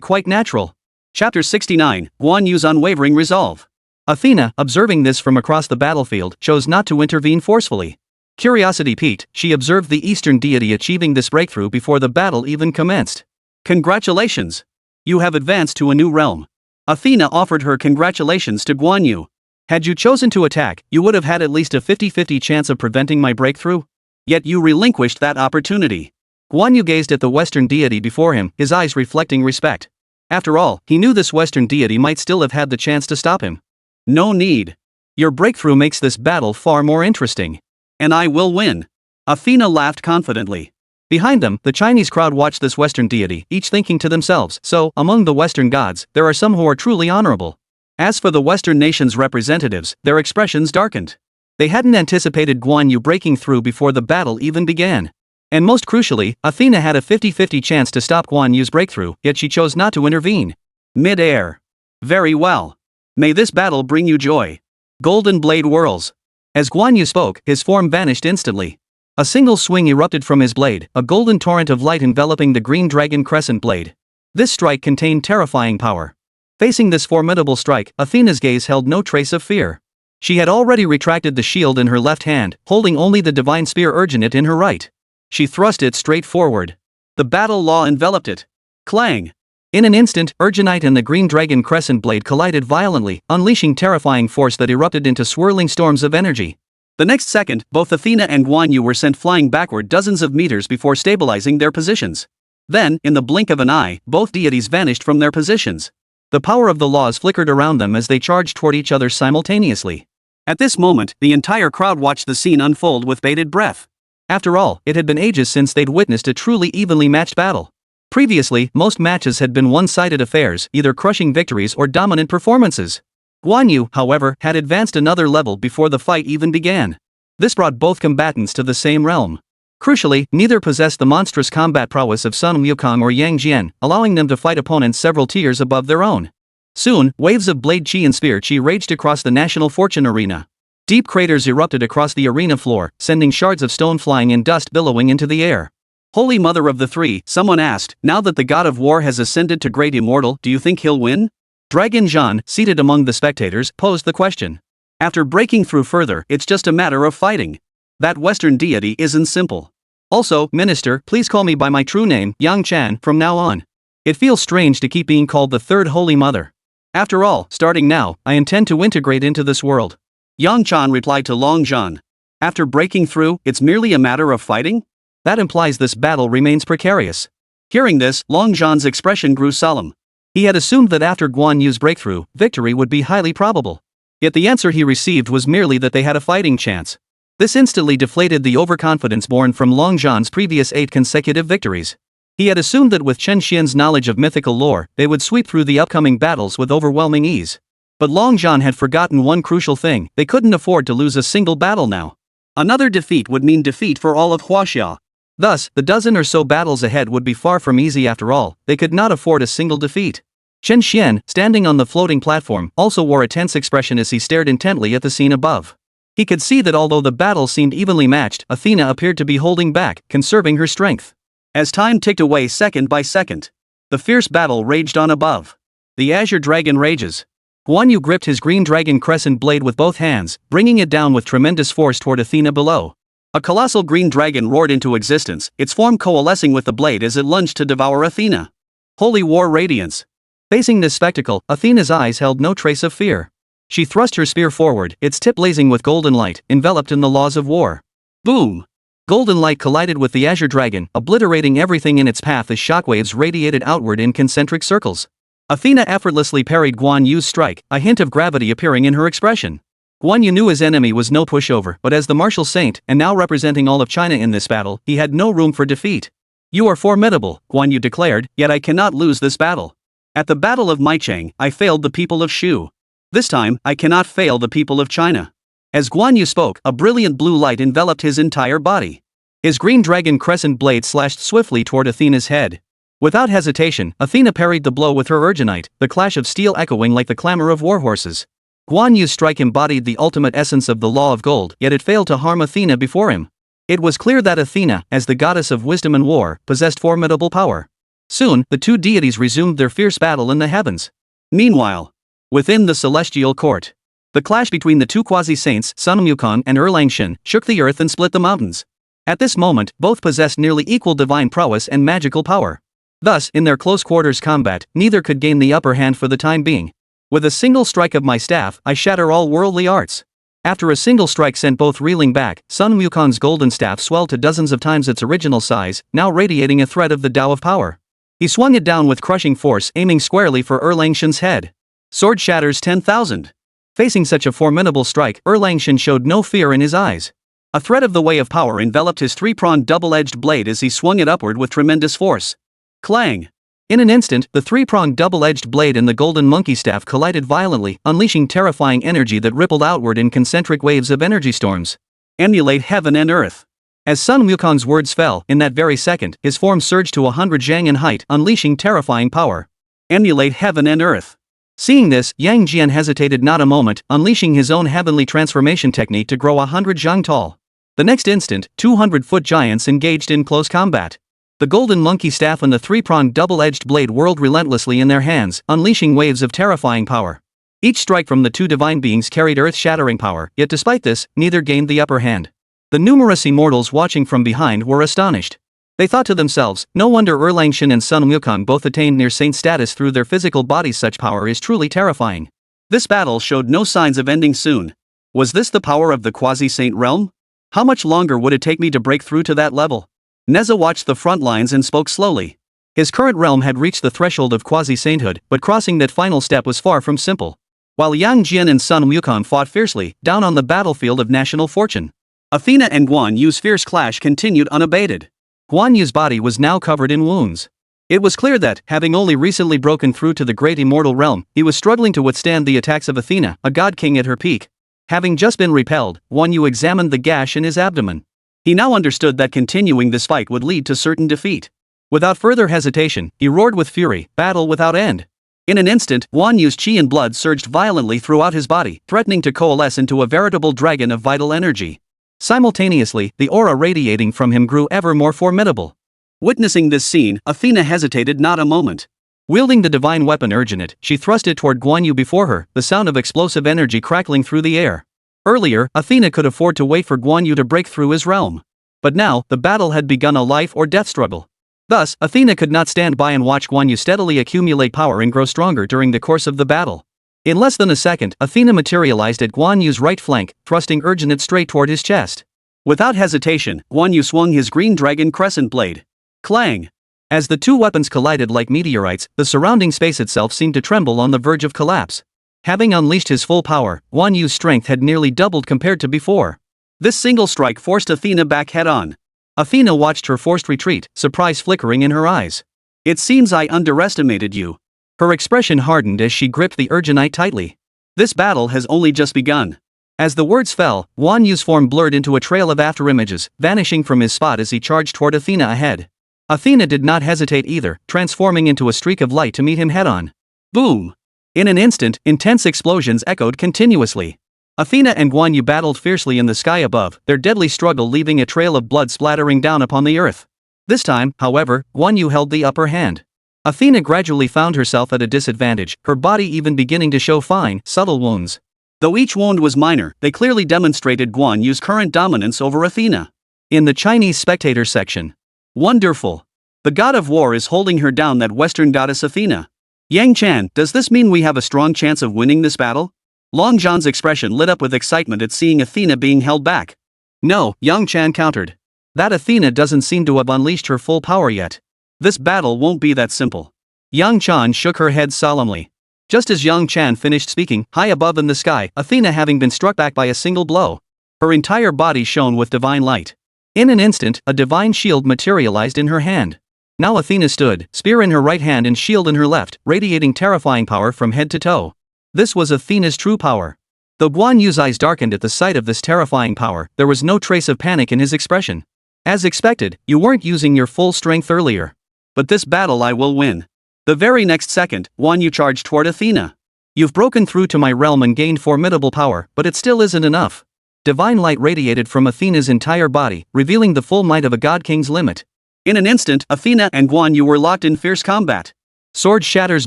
quite natural. Chapter 69, Guan Yu's unwavering resolve. Athena, observing this from across the battlefield, chose not to intervene forcefully. Curiosity piqued, she observed the Eastern deity achieving this breakthrough before the battle even commenced. Congratulations! You have advanced to a new realm. Athena offered her congratulations to Guan Yu. Had you chosen to attack, you would have had at least a 50-50 chance of preventing my breakthrough. Yet you relinquished that opportunity. Guan Yu gazed at the Western deity before him, his eyes reflecting respect. After all, he knew this Western deity might still have had the chance to stop him. No need. Your breakthrough makes this battle far more interesting. And I will win. Athena laughed confidently. Behind them, the Chinese crowd watched this Western deity, each thinking to themselves, so, among the Western gods, there are some who are truly honorable. As for the Western nation's representatives, their expressions darkened. They hadn't anticipated Guan Yu breaking through before the battle even began. And most crucially, Athena had a 50-50 chance to stop Guan Yu's breakthrough, yet she chose not to intervene. Mid-air. Very well. May this battle bring you joy. Golden blade whirls. As Guan Yu spoke, his form vanished instantly. A single swing erupted from his blade, a golden torrent of light enveloping the green dragon crescent blade. This strike contained terrifying power. Facing this formidable strike, Athena's gaze held no trace of fear. She had already retracted the shield in her left hand, holding only the divine spear Urgenite in her right. She thrust it straight forward. The battle law enveloped it. Clang! In an instant, Urgenite and the green dragon crescent blade collided violently, unleashing terrifying force that erupted into swirling storms of energy. The next second, both Athena and Guan Yu were sent flying backward dozens of meters before stabilizing their positions. Then, in the blink of an eye, both deities vanished from their positions. The power of the laws flickered around them as they charged toward each other simultaneously. At this moment, the entire crowd watched the scene unfold with bated breath. After all, it had been ages since they'd witnessed a truly evenly matched battle. Previously, most matches had been one-sided affairs, either crushing victories or dominant performances. Guan Yu, however, had advanced another level before the fight even began. This brought both combatants to the same realm. Crucially, neither possessed the monstrous combat prowess of Sun Wukong or Yang Jian, allowing them to fight opponents several tiers above their own. Soon, waves of blade chi and spear chi raged across the national fortune arena. Deep craters erupted across the arena floor, sending shards of stone flying and dust billowing into the air. Holy Mother of the Three, someone asked, now that the god of war has ascended to great immortal, do you think he'll win? Dragon Zhan, seated among the spectators, posed the question. After breaking through further, it's just a matter of fighting. That Western deity isn't simple. Also, Minister, please call me by my true name, Yang Chan, from now on. It feels strange to keep being called the Third Holy Mother. After all, starting now, I intend to integrate into this world. Yang Chan replied to Long Zhan. After breaking through, it's merely a matter of fighting? That implies this battle remains precarious. Hearing this, Long Zhan's expression grew solemn. He had assumed that after Guan Yu's breakthrough, victory would be highly probable. Yet the answer he received was merely that they had a fighting chance. This instantly deflated the overconfidence born from Long Zhan's previous 8 consecutive victories. He had assumed that with Chen Xian's knowledge of mythical lore, they would sweep through the upcoming battles with overwhelming ease. But Long Zhan had forgotten one crucial thing: they couldn't afford to lose a single battle now. Another defeat would mean defeat for all of Huaxia. Thus, the dozen or so battles ahead would be far from easy after all. They could not afford a single defeat. Chen Xuan, standing on the floating platform, also wore a tense expression as he stared intently at the scene above. He could see that although the battle seemed evenly matched, Athena appeared to be holding back, conserving her strength. As time ticked away second by second, the fierce battle raged on above. The Azure Dragon rages. Guan Yu gripped his green dragon crescent blade with both hands, bringing it down with tremendous force toward Athena below. A colossal green dragon roared into existence, its form coalescing with the blade as it lunged to devour Athena. Holy war radiance. Facing this spectacle, Athena's eyes held no trace of fear. She thrust her spear forward, its tip blazing with golden light, enveloped in the laws of war. Boom! Golden light collided with the Azure Dragon, obliterating everything in its path as shockwaves radiated outward in concentric circles. Athena effortlessly parried Guan Yu's strike, a hint of gravity appearing in her expression. Guan Yu knew his enemy was no pushover, but as the martial saint, and now representing all of China in this battle, he had no room for defeat. "You are formidable," Guan Yu declared, "yet I cannot lose this battle. At the Battle of Maicheng, I failed the people of Shu. This time, I cannot fail the people of China." As Guan Yu spoke, a brilliant blue light enveloped his entire body. His green dragon crescent blade slashed swiftly toward Athena's head. Without hesitation, Athena parried the blow with her urgenite, the clash of steel echoing like the clamor of warhorses. Guan Yu's strike embodied the ultimate essence of the law of gold, yet it failed to harm Athena before him. It was clear that Athena, as the goddess of wisdom and war, possessed formidable power. Soon, the two deities resumed their fierce battle in the heavens. Meanwhile, within the celestial court, the clash between the two quasi-saints, Susanoo and Erlang Shen, shook the earth and split the mountains. At this moment, both possessed nearly equal divine prowess and magical power. Thus, in their close-quarters combat, neither could gain the upper hand for the time being. "With a single strike of my staff, I shatter all worldly arts." After a single strike sent both reeling back, Susanoo's golden staff swelled to dozens of times its original size, now radiating a thread of the Tao of power. He swung it down with crushing force, aiming squarely for Erlang Shen's head. Sword shatters 10,000. Facing such a formidable strike, Erlang Shen showed no fear in his eyes. A thread of the way of power enveloped his three-pronged double-edged blade as he swung it upward with tremendous force. Clang! In an instant, the three-pronged double-edged blade and the golden monkey staff collided violently, unleashing terrifying energy that rippled outward in concentric waves of energy storms. "Emulate heaven and earth." As Sun Wukong's words fell, in that very second, his form surged to 100 zhang in height, unleashing terrifying power. "Emulate heaven and earth." Seeing this, Yang Jian hesitated not a moment, unleashing his own heavenly transformation technique to grow 100 zhang tall. The next instant, 200-foot giants engaged in close combat. The golden monkey staff and the three-pronged double-edged blade whirled relentlessly in their hands, unleashing waves of terrifying power. Each strike from the two divine beings carried earth-shattering power, yet despite this, neither gained the upper hand. The numerous immortals watching from behind were astonished. They thought to themselves, no wonder Erlang Shen and Sun Wukong both attained near saint status through their physical bodies. Such power is truly terrifying. This battle showed no signs of ending soon. Was this the power of the quasi-saint realm? How much longer would it take me to break through to that level? Nezha watched the front lines and spoke slowly. His current realm had reached the threshold of quasi-sainthood, but crossing that final step was far from simple. While Yang Jian and Sun Wukong fought fiercely, down on the battlefield of national fortune, Athena and Guan Yu's fierce clash continued unabated. Guan Yu's body was now covered in wounds. It was clear that, having only recently broken through to the great immortal realm, he was struggling to withstand the attacks of Athena, a god king at her peak. Having just been repelled, Guan Yu examined the gash in his abdomen. He now understood that continuing this fight would lead to certain defeat. Without further hesitation, he roared with fury, battle without end. In an instant, Guan Yu's qi and blood surged violently throughout his body, threatening to coalesce into a veritable dragon of vital energy. Simultaneously, the aura radiating from him grew ever more formidable. Witnessing this scene, Athena hesitated not a moment. Wielding the divine weapon Urginate, she thrust it toward Guan Yu before her, the sound of explosive energy crackling through the air. Earlier, Athena could afford to wait for Guan Yu to break through his realm. But now, the battle had begun, a life or death struggle. Thus, Athena could not stand by and watch Guan Yu steadily accumulate power and grow stronger during the course of the battle. In less than a second, Athena materialized at Guan Yu's right flank, thrusting Urginate straight toward his chest. Without hesitation, Guan Yu swung his green dragon crescent blade. Clang! As the two weapons collided like meteorites, the surrounding space itself seemed to tremble on the verge of collapse. Having unleashed his full power, Guan Yu's strength had nearly doubled compared to before. This single strike forced Athena back head-on. Athena watched her forced retreat, surprise flickering in her eyes. "It seems I underestimated you." Her expression hardened as she gripped the Urginite tightly. "This battle has only just begun. As the words fell, Guan Yu's form blurred into a trail of afterimages, vanishing from his spot as he charged toward Athena ahead. Athena did not hesitate either, transforming into a streak of light to meet him head-on. Boom! In an instant, intense explosions echoed continuously. Athena and Guan Yu battled fiercely in the sky above, their deadly struggle leaving a trail of blood splattering down upon the earth. This time, however, Guan Yu held the upper hand. Athena gradually found herself at a disadvantage, her body even beginning to show fine, subtle wounds. Though each wound was minor, they clearly demonstrated Guan Yu's current dominance over Athena. In the Chinese spectator section. Wonderful! The god of war is holding her down, that Western goddess Athena. Yang Chan, does this mean we have a strong chance of winning this battle? Long John's expression lit up with excitement at seeing Athena being held back. No, Yang Chan countered. That Athena doesn't seem to have unleashed her full power yet. This battle won't be that simple. Yang Chan shook her head solemnly. Just as Yang Chan finished speaking, high above in the sky, Athena having been struck back by a single blow. Her entire body shone with divine light. In an instant, a divine shield materialized in her hand. Now Athena stood, spear in her right hand and shield in her left, radiating terrifying power from head to toe. This was Athena's true power. Though Guan Yu's eyes darkened at the sight of this terrifying power, there was no trace of panic in his expression. As expected, you weren't using your full strength earlier. But this battle I will win. The very next second, Guan Yu charged toward Athena. You've broken through to my realm and gained formidable power, but it still isn't enough. Divine light radiated from Athena's entire body, revealing the full might of a god king's limit. In an instant, Athena and Guan Yu were locked in fierce combat. Sword shatters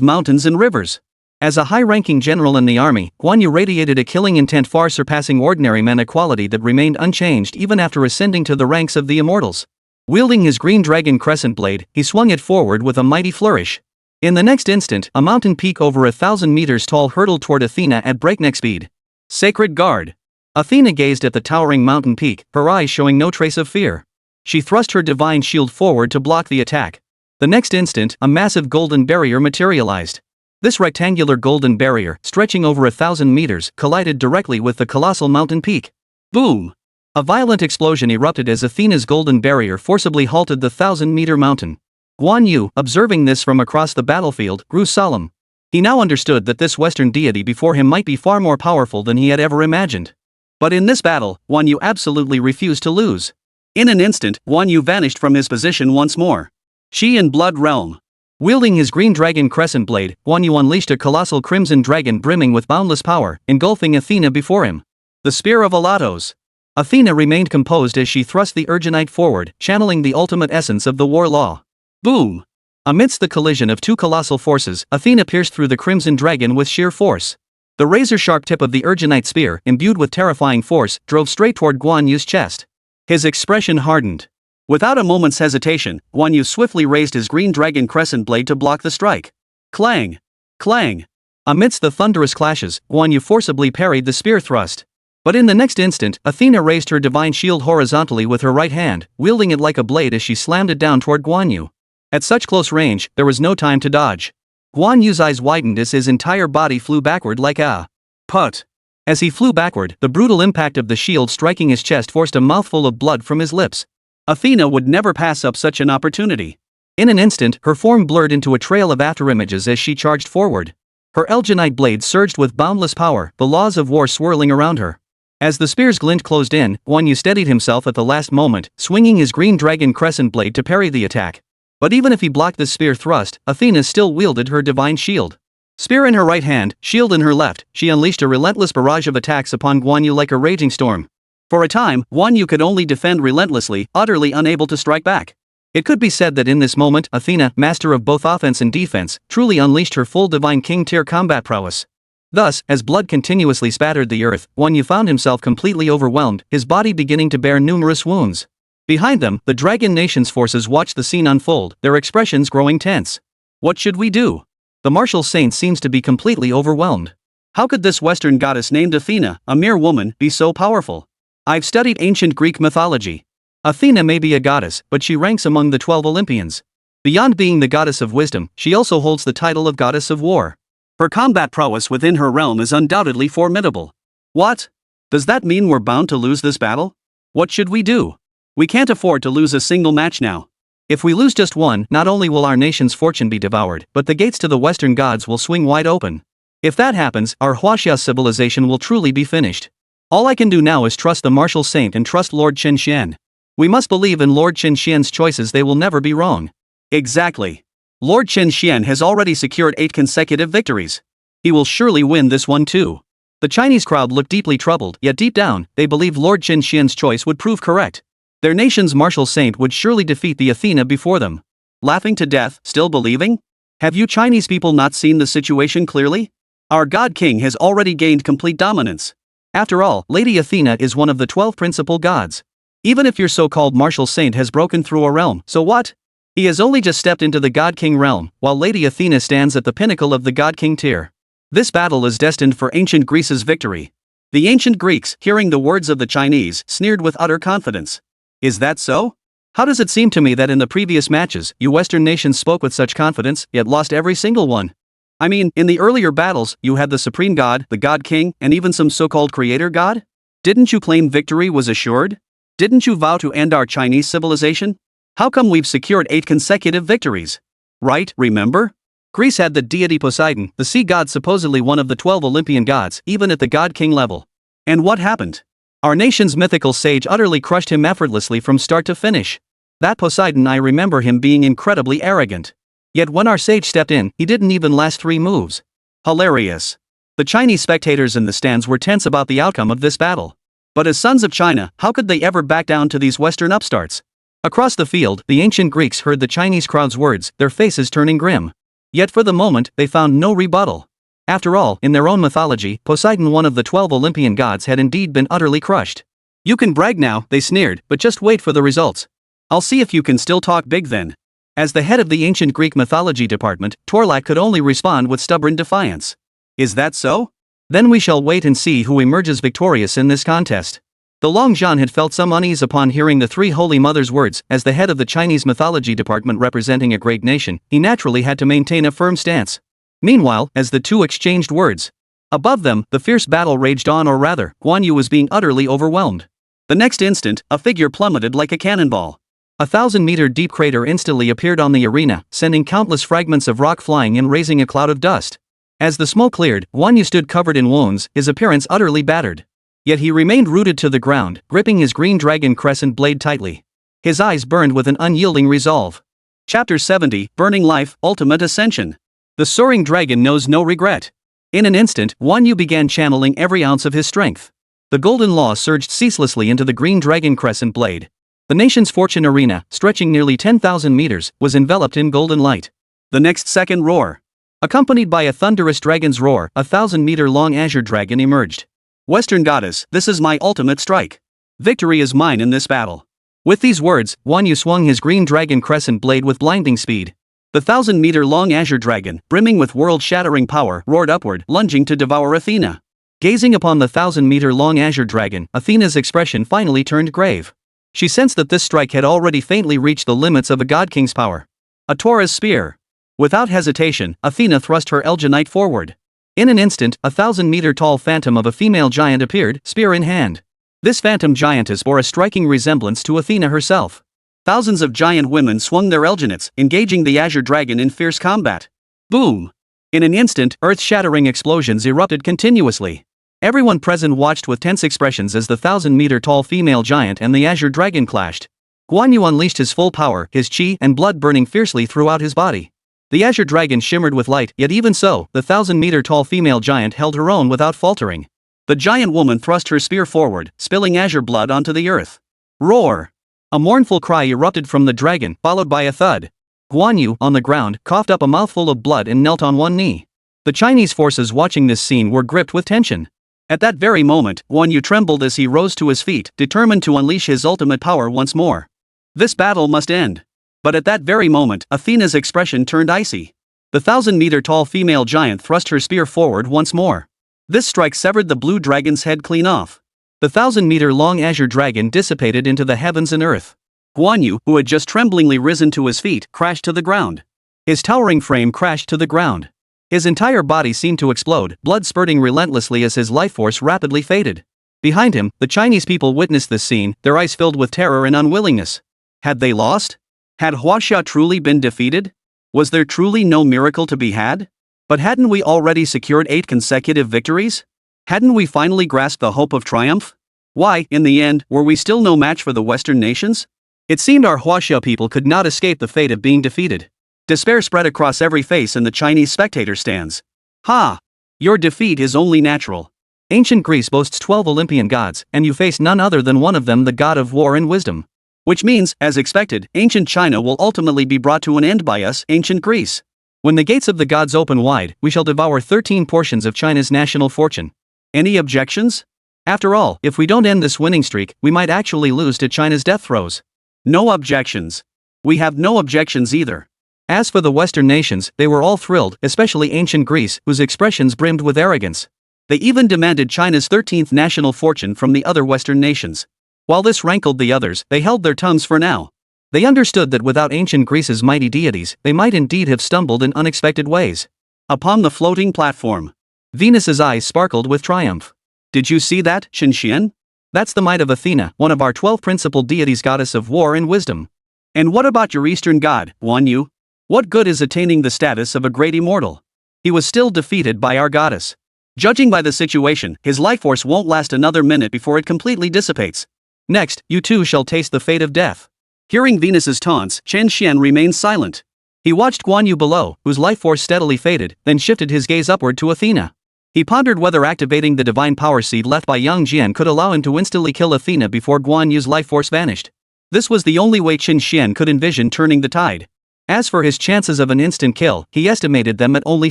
mountains and rivers. As a high-ranking general in the army, Guan Yu radiated a killing intent far surpassing ordinary men, a quality that remained unchanged even after ascending to the ranks of the immortals. Wielding his green dragon crescent blade, he swung it forward with a mighty flourish. In the next instant, a mountain peak over 1,000 meters tall hurtled toward Athena at breakneck speed. Sacred Guard. Athena gazed at the towering mountain peak, her eyes showing no trace of fear. She thrust her divine shield forward to block the attack. The next instant, a massive golden barrier materialized. This rectangular golden barrier, stretching over 1,000 meters, collided directly with the colossal mountain peak. Boom! A violent explosion erupted as Athena's golden barrier forcibly halted the 1,000-meter mountain. Guan Yu, observing this from across the battlefield, grew solemn. He now understood that this Western deity before him might be far more powerful than he had ever imagined. But in this battle, Guan Yu absolutely refused to lose. In an instant, Guan Yu vanished from his position once more. She in Blood Realm. Wielding his green dragon crescent blade, Guan Yu unleashed a colossal crimson dragon brimming with boundless power, engulfing Athena before him. The Spear of Alatos. Athena remained composed as she thrust the Urgenite forward, channeling the ultimate essence of the war law. Boom! Amidst the collision of two colossal forces, Athena pierced through the crimson dragon with sheer force. The razor-sharp tip of the Urgenite spear, imbued with terrifying force, drove straight toward Guan Yu's chest. His expression hardened. Without a moment's hesitation, Guan Yu swiftly raised his green dragon crescent blade to block the strike. Clang! Clang! Amidst the thunderous clashes, Guan Yu forcibly parried the spear thrust. But in the next instant, Athena raised her divine shield horizontally with her right hand, wielding it like a blade as she slammed it down toward Guan Yu. At such close range, there was no time to dodge. Guan Yu's eyes widened as his entire body flew backward like a putt. As he flew backward, the brutal impact of the shield striking his chest forced a mouthful of blood from his lips. Athena would never pass up such an opportunity. In an instant, her form blurred into a trail of afterimages as she charged forward. Her Elginite blade surged with boundless power, the laws of war swirling around her. As the spear's glint closed in, Guan Yu steadied himself at the last moment, swinging his green dragon crescent blade to parry the attack. But even if he blocked the spear thrust, Athena still wielded her divine shield. Spear in her right hand, shield in her left, she unleashed a relentless barrage of attacks upon Guan Yu like a raging storm. For a time, Guan Yu could only defend relentlessly, utterly unable to strike back. It could be said that in this moment, Athena, master of both offense and defense, truly unleashed her full divine king-tier combat prowess. Thus, as blood continuously spattered the earth, Guan Yu found himself completely overwhelmed, his body beginning to bear numerous wounds. Behind them, the Dragon Nation's forces watched the scene unfold, their expressions growing tense. What should we do? The martial saint seems to be completely overwhelmed. How could this Western goddess named Athena, a mere woman, be so powerful? I've studied ancient Greek mythology. Athena may be a goddess, but she ranks among the 12 Olympians. Beyond being the goddess of wisdom, she also holds the title of goddess of war. Her combat prowess within her realm is undoubtedly formidable. What? Does that mean we're bound to lose this battle? What should we do? We can't afford to lose a single match now. If we lose just one, not only will our nation's fortune be devoured, but the gates to the Western gods will swing wide open. If that happens, our Huaxia civilization will truly be finished. All I can do now is trust the martial saint and trust Lord Chen Xuan. We must believe in Lord Chen Xuan's choices, they will never be wrong. Exactly. Lord Chen Xuan has already secured 8 consecutive victories. He will surely win this one too. The Chinese crowd looked deeply troubled, yet deep down, they believed Lord Chen Xuan's choice would prove correct. Their nation's martial saint would surely defeat the Athena before them. Laughing to death, still believing? Have you Chinese people not seen the situation clearly? Our God King has already gained complete dominance. After all, Lady Athena is one of the 12 principal gods. Even if your so-called martial saint has broken through a realm, so what? He has only just stepped into the God King realm, while Lady Athena stands at the pinnacle of the God King tier. This battle is destined for ancient Greece's victory. The ancient Greeks, hearing the words of the Chinese, sneered with utter confidence. Is that so? How does it seem to me that in the previous matches, you Western nations spoke with such confidence, yet lost every single one? I mean, in the earlier battles, you had the Supreme God, the God King, and even some so-called Creator God? Didn't you claim victory was assured? Didn't you vow to end our Chinese civilization? How come we've secured 8 consecutive victories? Right, remember? Greece had the deity Poseidon, the sea god, supposedly one of the 12 Olympian gods, even at the God King level. And what happened? Our nation's mythical sage utterly crushed him effortlessly from start to finish. That Poseidon, I remember him being incredibly arrogant. Yet when our sage stepped in, he didn't even last 3 moves. Hilarious. The Chinese spectators in the stands were tense about the outcome of this battle. But as sons of China, how could they ever back down to these Western upstarts? Across the field, the ancient Greeks heard the Chinese crowd's words, their faces turning grim. Yet for the moment, they found no rebuttal. After all, in their own mythology, Poseidon, one of the 12 Olympian gods, had indeed been utterly crushed. You can brag now, they sneered, but just wait for the results. I'll see if you can still talk big then. As the head of the ancient Greek mythology department, Torlak could only respond with stubborn defiance. Is that so? Then we shall wait and see who emerges victorious in this contest. The Long Zhan had felt some unease upon hearing the 3 Holy Mothers' words. As the head of the Chinese mythology department representing a great nation, he naturally had to maintain a firm stance. Meanwhile, as the two exchanged words, above them, the fierce battle raged on, or rather, Guan Yu was being utterly overwhelmed. The next instant, a figure plummeted like a cannonball. A 1,000-meter deep crater instantly appeared on the arena, sending countless fragments of rock flying and raising a cloud of dust. As the smoke cleared, Guan Yu stood covered in wounds, his appearance utterly battered. Yet he remained rooted to the ground, gripping his green dragon crescent blade tightly. His eyes burned with an unyielding resolve. Chapter 70, Burning Life, Ultimate Ascension. The soaring dragon knows no regret. In an instant, Guan Yu began channeling every ounce of his strength. The golden law surged ceaselessly into the green dragon crescent blade. The nation's fortune arena, stretching nearly 10,000 meters, was enveloped in golden light. The next second, roar. Accompanied by a thunderous dragon's roar, a 1,000-meter-long azure dragon emerged. Western goddess, this is my ultimate strike. Victory is mine in this battle. With these words, Guan Yu swung his green dragon crescent blade with blinding speed. The 1,000-meter-long azure dragon, brimming with world-shattering power, roared upward, lunging to devour Athena. Gazing upon the 1,000-meter-long azure dragon, Athena's expression finally turned grave. She sensed that this strike had already faintly reached the limits of a god king's power. A Taurus spear. Without hesitation, Athena thrust her Elginite forward. In an instant, a 1,000-meter-tall phantom of a female giant appeared, spear in hand. This phantom giantess bore a striking resemblance to Athena herself. Thousands of giant women swung their Elginates, engaging the azure dragon in fierce combat. Boom! In an instant, earth-shattering explosions erupted continuously. Everyone present watched with tense expressions as the 1,000-meter-tall female giant and the azure dragon clashed. Guan Yu unleashed his full power, his chi and blood burning fiercely throughout his body. The azure dragon shimmered with light, yet even so, the 1,000-meter-tall female giant held her own without faltering. The giant woman thrust her spear forward, spilling azure blood onto the earth. Roar! A mournful cry erupted from the dragon, followed by a thud. Guan Yu, on the ground, coughed up a mouthful of blood and knelt on one knee. The Chinese forces watching this scene were gripped with tension. At that very moment, Guan Yu trembled as he rose to his feet, determined to unleash his ultimate power once more. This battle must end. But at that very moment, Athena's expression turned icy. The 1,000-meter-tall female giant thrust her spear forward once more. This strike severed the blue dragon's head clean off. The 1,000-meter-long azure dragon dissipated into the heavens and earth. Guan Yu, who had just tremblingly risen to his feet, crashed to the ground. His towering frame crashed to the ground. His entire body seemed to explode, blood spurting relentlessly as his life force rapidly faded. Behind him, the Chinese people witnessed this scene, their eyes filled with terror and unwillingness. Had they lost? Had Huaxia truly been defeated? Was there truly no miracle to be had? But hadn't we already secured 8 consecutive victories? Hadn't we finally grasped the hope of triumph? Why, in the end, were we still no match for the Western nations? It seemed our Huaxia people could not escape the fate of being defeated. Despair spread across every face in the Chinese spectator stands. Ha! Your defeat is only natural. Ancient Greece boasts 12 Olympian gods, and you face none other than one of them, the god of war and wisdom. Which means, as expected, ancient China will ultimately be brought to an end by us, ancient Greece. When the gates of the gods open wide, we shall devour 13 portions of China's national fortune. Any objections? After all, if we don't end this winning streak, we might actually lose to China's death throes. No objections. We have no objections either. As for the Western nations, they were all thrilled, especially ancient Greece, whose expressions brimmed with arrogance. They even demanded China's 13th national fortune from the other Western nations. While this rankled the others, they held their tongues for now. They understood that without ancient Greece's mighty deities, they might indeed have stumbled in unexpected ways. Upon the floating platform, Venus's eyes sparkled with triumph. Did you see that, Chen Xuan? That's the might of Athena, one of our 12 principal deities, goddess of war and wisdom. And what about your Eastern god, Guan Yu? What good is attaining the status of a great immortal? He was still defeated by our goddess. Judging by the situation, his life force won't last another minute before it completely dissipates. Next, you too shall taste the fate of death. Hearing Venus's taunts, Chen Xuan remained silent. He watched Guan Yu below, whose life force steadily faded, then shifted his gaze upward to Athena. He pondered whether activating the divine power seed left by Yang Jian could allow him to instantly kill Athena before Guan Yu's life force vanished. This was the only way Chen Xuan could envision turning the tide. As for his chances of an instant kill, he estimated them at only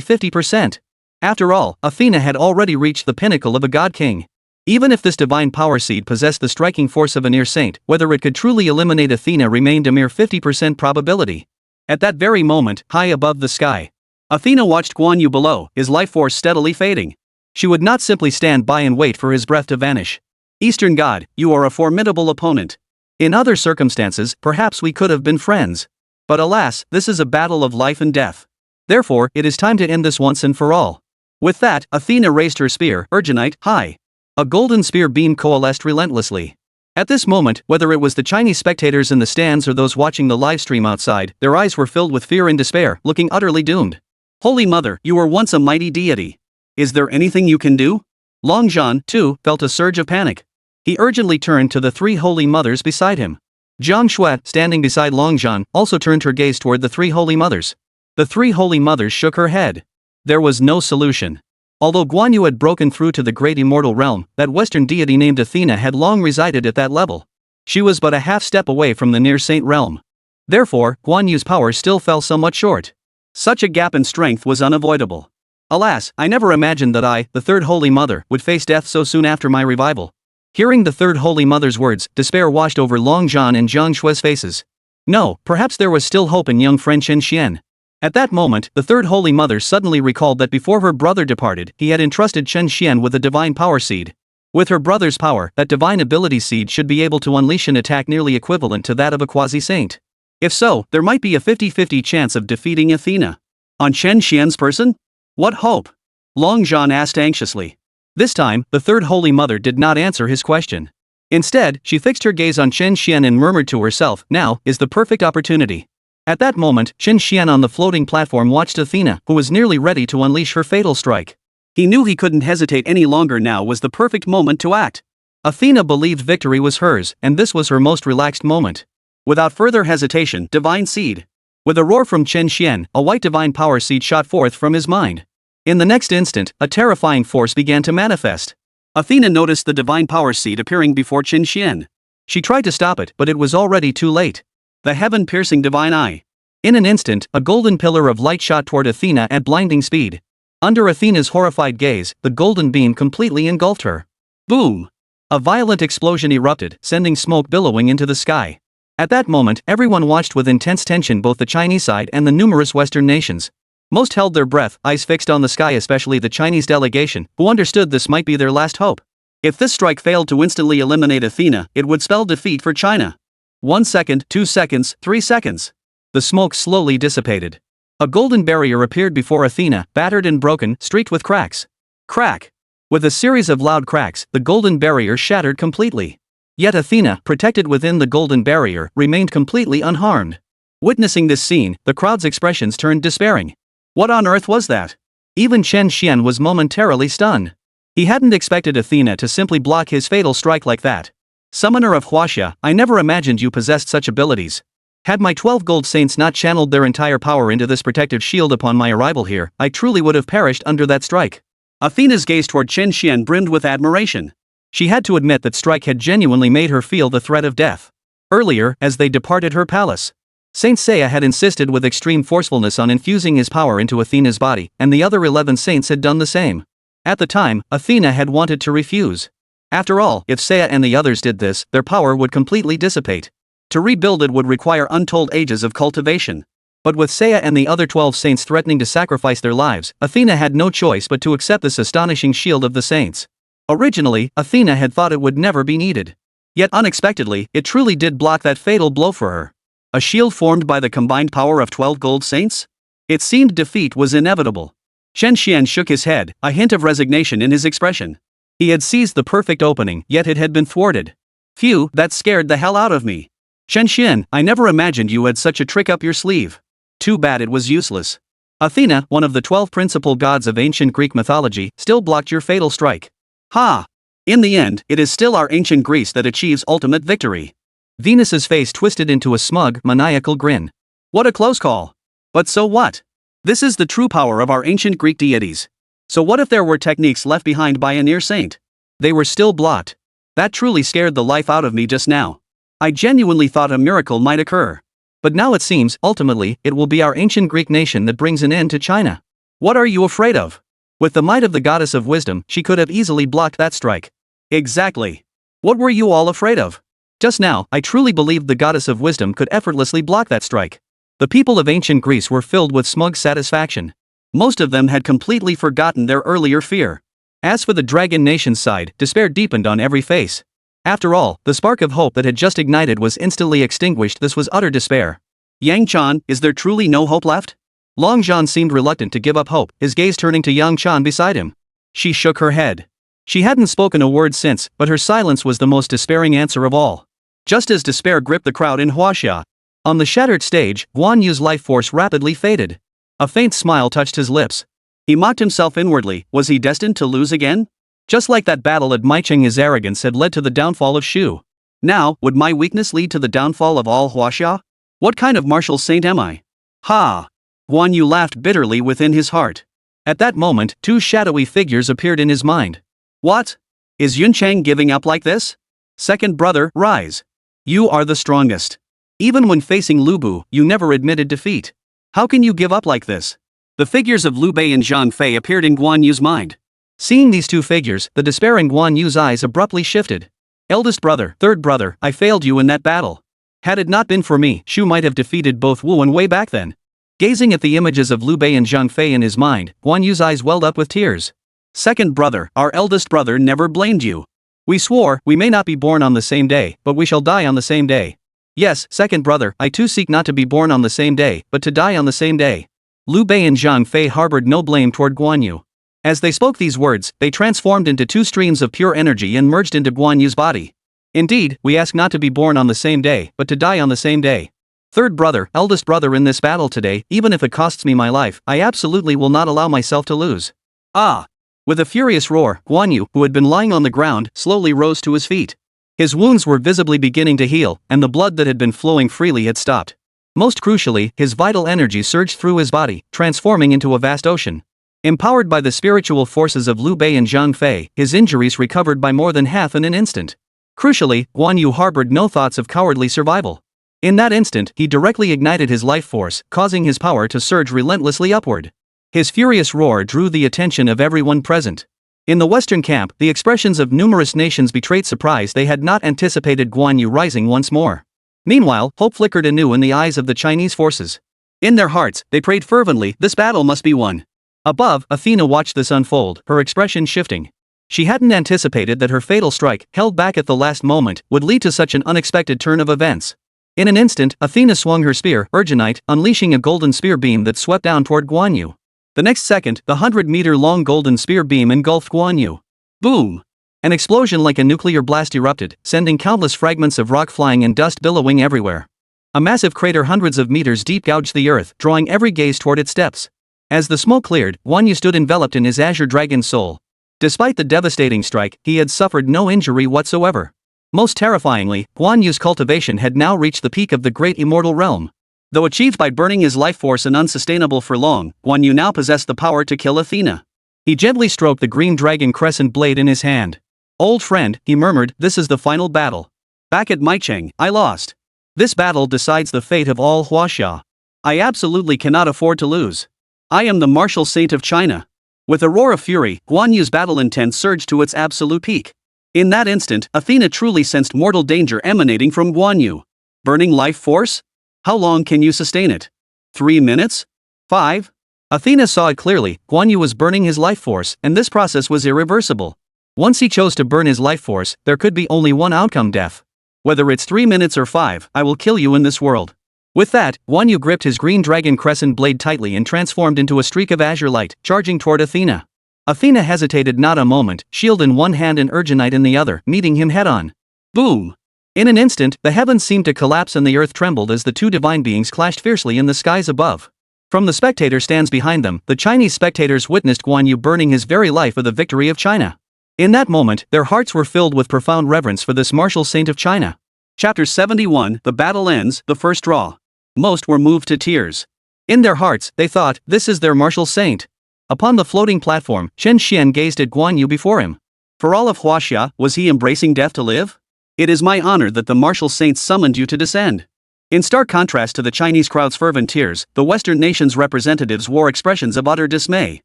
50%. After all, Athena had already reached the pinnacle of a god king. Even if this divine power seed possessed the striking force of a near saint, whether it could truly eliminate Athena remained a mere 50% probability. At that very moment, high above the sky, Athena watched Guan Yu below, his life force steadily fading. She would not simply stand by and wait for his breath to vanish. Eastern god, you are a formidable opponent. In other circumstances, perhaps we could have been friends. But alas, this is a battle of life and death. Therefore, it is time to end this once and for all. With that, Athena raised her spear, Urgenite, high. A golden spear beam coalesced relentlessly. At this moment, whether it was the Chinese spectators in the stands or those watching the live stream outside, their eyes were filled with fear and despair, looking utterly doomed. Holy Mother, you were once a mighty deity. Is there anything you can do? Long Zhan, too, felt a surge of panic. He urgently turned to the three holy mothers beside him. Jiang Shui, standing beside Long Zhan, also turned her gaze toward the three holy mothers. The three holy mothers shook her head. There was no solution. Although Guan Yu had broken through to the great immortal realm, that Western deity named Athena had long resided at that level. She was but a half step away from the near saint realm. Therefore, Guan Yu's power still fell somewhat short. Such a gap in strength was unavoidable. Alas, I never imagined that I, the third holy mother, would face death so soon after my revival. Hearing the third holy mother's words, despair washed over Long Zhan and Jiang Shui's faces. No, perhaps there was still hope in young friend Chen Xuan. At that moment, the third holy mother suddenly recalled that before her brother departed, he had entrusted Chen Xuan with a divine power seed. With her brother's power, that divine ability seed should be able to unleash an attack nearly equivalent to that of a quasi-saint. If so, there might be a 50-50 chance of defeating Athena. On Chen Xuan's person? What hope? Long Zhan asked anxiously. This time, the third holy mother did not answer his question. Instead, she fixed her gaze on Chen Xuan and murmured to herself, "Now is the perfect opportunity." At that moment, Chen Xuan on the floating platform watched Athena, who was nearly ready to unleash her fatal strike. He knew he couldn't hesitate any longer. Now was the perfect moment to act. Athena believed victory was hers, and this was her most relaxed moment. Without further hesitation, divine seed. With a roar from Chen Xuan, a white divine power seed shot forth from his mind. In the next instant, a terrifying force began to manifest. Athena noticed the divine power seed appearing before Chen Xuan. She tried to stop it, but it was already too late. The heaven-piercing divine eye. In an instant, a golden pillar of light shot toward Athena at blinding speed. Under Athena's horrified gaze, the golden beam completely engulfed her. Boom! A violent explosion erupted, sending smoke billowing into the sky. At that moment, everyone watched with intense tension, both the Chinese side and the numerous Western nations. Most held their breath, eyes fixed on the sky, especially the Chinese delegation, who understood this might be their last hope. If this strike failed to instantly eliminate Athena, it would spell defeat for China. 1 second, 2 seconds, 3 seconds. The smoke slowly dissipated. A golden barrier appeared before Athena, battered and broken, streaked with cracks. Crack! With a series of loud cracks, the golden barrier shattered completely. Yet Athena, protected within the golden barrier, remained completely unharmed. Witnessing this scene, the crowd's expressions turned despairing. What on earth was that? Even Chen Xuan was momentarily stunned. He hadn't expected Athena to simply block his fatal strike like that. Summoner of Huaxia, I never imagined you possessed such abilities. Had my 12 gold saints not channeled their entire power into this protective shield upon my arrival here, I truly would have perished under that strike. Athena's gaze toward Chen Xuan brimmed with admiration. She had to admit that strike had genuinely made her feel the threat of death. Earlier, as they departed her palace, Saint Seiya had insisted with extreme forcefulness on infusing his power into Athena's body, and the other 11 saints had done the same. At the time, Athena had wanted to refuse. After all, if Seiya and the others did this, their power would completely dissipate. To rebuild it would require untold ages of cultivation. But with Seiya and the other 12 saints threatening to sacrifice their lives, Athena had no choice but to accept this astonishing shield of the saints. Originally, Athena had thought it would never be needed. Yet unexpectedly, it truly did block that fatal blow for her. A shield formed by the combined power of 12 gold saints? It seemed defeat was inevitable. Chen Xuan shook his head, a hint of resignation in his expression. He had seized the perfect opening, yet it had been thwarted. Phew, that scared the hell out of me. Chen Xuan, I never imagined you had such a trick up your sleeve. Too bad it was useless. Athena, one of the 12 principal gods of ancient Greek mythology, still blocked your fatal strike. Ha! In the end, it is still our ancient Greece that achieves ultimate victory. Venus's face twisted into a smug, maniacal grin. What a close call. But so what? This is the true power of our ancient Greek deities. So what if there were techniques left behind by a near saint? They were still blocked. That truly scared the life out of me just now. I genuinely thought a miracle might occur. But now it seems, ultimately, it will be our ancient Greek nation that brings an end to China. What are you afraid of? With the might of the goddess of wisdom, she could have easily blocked that strike. Exactly. What were you all afraid of? Just now, I truly believed the goddess of wisdom could effortlessly block that strike. The people of ancient Greece were filled with smug satisfaction. Most of them had completely forgotten their earlier fear. As for the Dragon Nation's side, despair deepened on every face. After all, the spark of hope that had just ignited was instantly extinguished. This was utter despair. Yang Chan, is there truly no hope left? Long Zhan seemed reluctant to give up hope, his gaze turning to Yang Chan beside him. She shook her head. She hadn't spoken a word since, but her silence was the most despairing answer of all. Just as despair gripped the crowd in Huaxia. On the shattered stage, Guan Yu's life force rapidly faded. A faint smile touched his lips. He mocked himself inwardly. Was he destined to lose again? Just like that battle at Maicheng, his arrogance had led to the downfall of Shu. Now, would my weakness lead to the downfall of all Huaxia? What kind of martial saint am I? Ha! Guan Yu laughed bitterly within his heart. At that moment, two shadowy figures appeared in his mind. What? Is Yuncheng giving up like this? Second brother, rise. You are the strongest. Even when facing Lu Bu, you never admitted defeat. How can you give up like this? The figures of Liu Bei and Zhang Fei appeared in Guan Yu's mind. Seeing these two figures, the despairing Guan Yu's eyes abruptly shifted. Eldest brother, third brother, I failed you in that battle. Had it not been for me, Shu might have defeated both Wu and Wei back then. Gazing at the images of Liu Bei and Zhang Fei in his mind, Guan Yu's eyes welled up with tears. Second brother, our eldest brother never blamed you. We swore, we may not be born on the same day, but we shall die on the same day. Yes, second brother, I too seek not to be born on the same day, but to die on the same day. Liu Bei and Zhang Fei harbored no blame toward Guan Yu. As they spoke these words, they transformed into two streams of pure energy and merged into Guan Yu's body. Indeed, we ask not to be born on the same day, but to die on the same day. Third brother, eldest brother in this battle today, even if it costs me my life, I absolutely will not allow myself to lose. Ah! With a furious roar, Guan Yu, who had been lying on the ground, slowly rose to his feet. His wounds were visibly beginning to heal, and the blood that had been flowing freely had stopped. Most crucially, his vital energy surged through his body, transforming into a vast ocean. Empowered by the spiritual forces of Liu Bei and Zhang Fei, his injuries recovered by more than half in an instant. Crucially, Guan Yu harbored no thoughts of cowardly survival. In that instant, he directly ignited his life force, causing his power to surge relentlessly upward. His furious roar drew the attention of everyone present. In the Western camp, the expressions of numerous nations betrayed surprise. They had not anticipated Guan Yu rising once more. Meanwhile, hope flickered anew in the eyes of the Chinese forces. In their hearts, they prayed fervently, this battle must be won. Above, Athena watched this unfold, her expression shifting. She hadn't anticipated that her fatal strike, held back at the last moment, would lead to such an unexpected turn of events. In an instant, Athena swung her spear, Urgenite, unleashing a golden spear beam that swept down toward Guan Yu. The next second, the 100-meter-long golden spear beam engulfed Guan Yu. Boom! An explosion like a nuclear blast erupted, sending countless fragments of rock flying and dust billowing everywhere. A massive crater hundreds of meters deep gouged the earth, drawing every gaze toward its depths. As the smoke cleared, Guan Yu stood enveloped in his azure dragon soul. Despite the devastating strike, he had suffered no injury whatsoever. Most terrifyingly, Guan Yu's cultivation had now reached the peak of the great immortal realm. Though achieved by burning his life force and unsustainable for long, Guan Yu now possessed the power to kill Athena. He gently stroked the green dragon crescent blade in his hand. "Old friend," he murmured, "this is the final battle. Back at Maicheng, I lost. This battle decides the fate of all Huaxia. I absolutely cannot afford to lose. I am the martial saint of China." With a roar of fury, Guan Yu's battle intent surged to its absolute peak. In that instant, Athena truly sensed mortal danger emanating from Guan Yu. Burning life force? How long can you sustain it? 3 minutes? 5? Athena saw it clearly. Guan Yu was burning his life force, and this process was irreversible. Once he chose to burn his life force, there could be only one outcome: death. Whether it's 3 minutes or 5, I will kill you in this world. With that, Guan Yu gripped his green dragon crescent blade tightly and transformed into a streak of azure light, charging toward Athena. Athena hesitated not a moment, shield in one hand and urgenite in the other, meeting him head-on. Boom! In an instant, the heavens seemed to collapse and the earth trembled as the two divine beings clashed fiercely in the skies above. From the spectator stands behind them, the Chinese spectators witnessed Guan Yu burning his very life for the victory of China. In that moment, their hearts were filled with profound reverence for this martial saint of China. Chapter 71, The Battle Ends, The First Draw. Most were moved to tears. In their hearts, they thought, this is their martial saint. Upon the floating platform, Chen Xuan gazed at Guan Yu before him. For all of Huaxia, was he embracing death to live? It is my honor that the martial saints summoned you to descend. In stark contrast to the Chinese crowd's fervent tears, the Western nations' representatives wore expressions of utter dismay.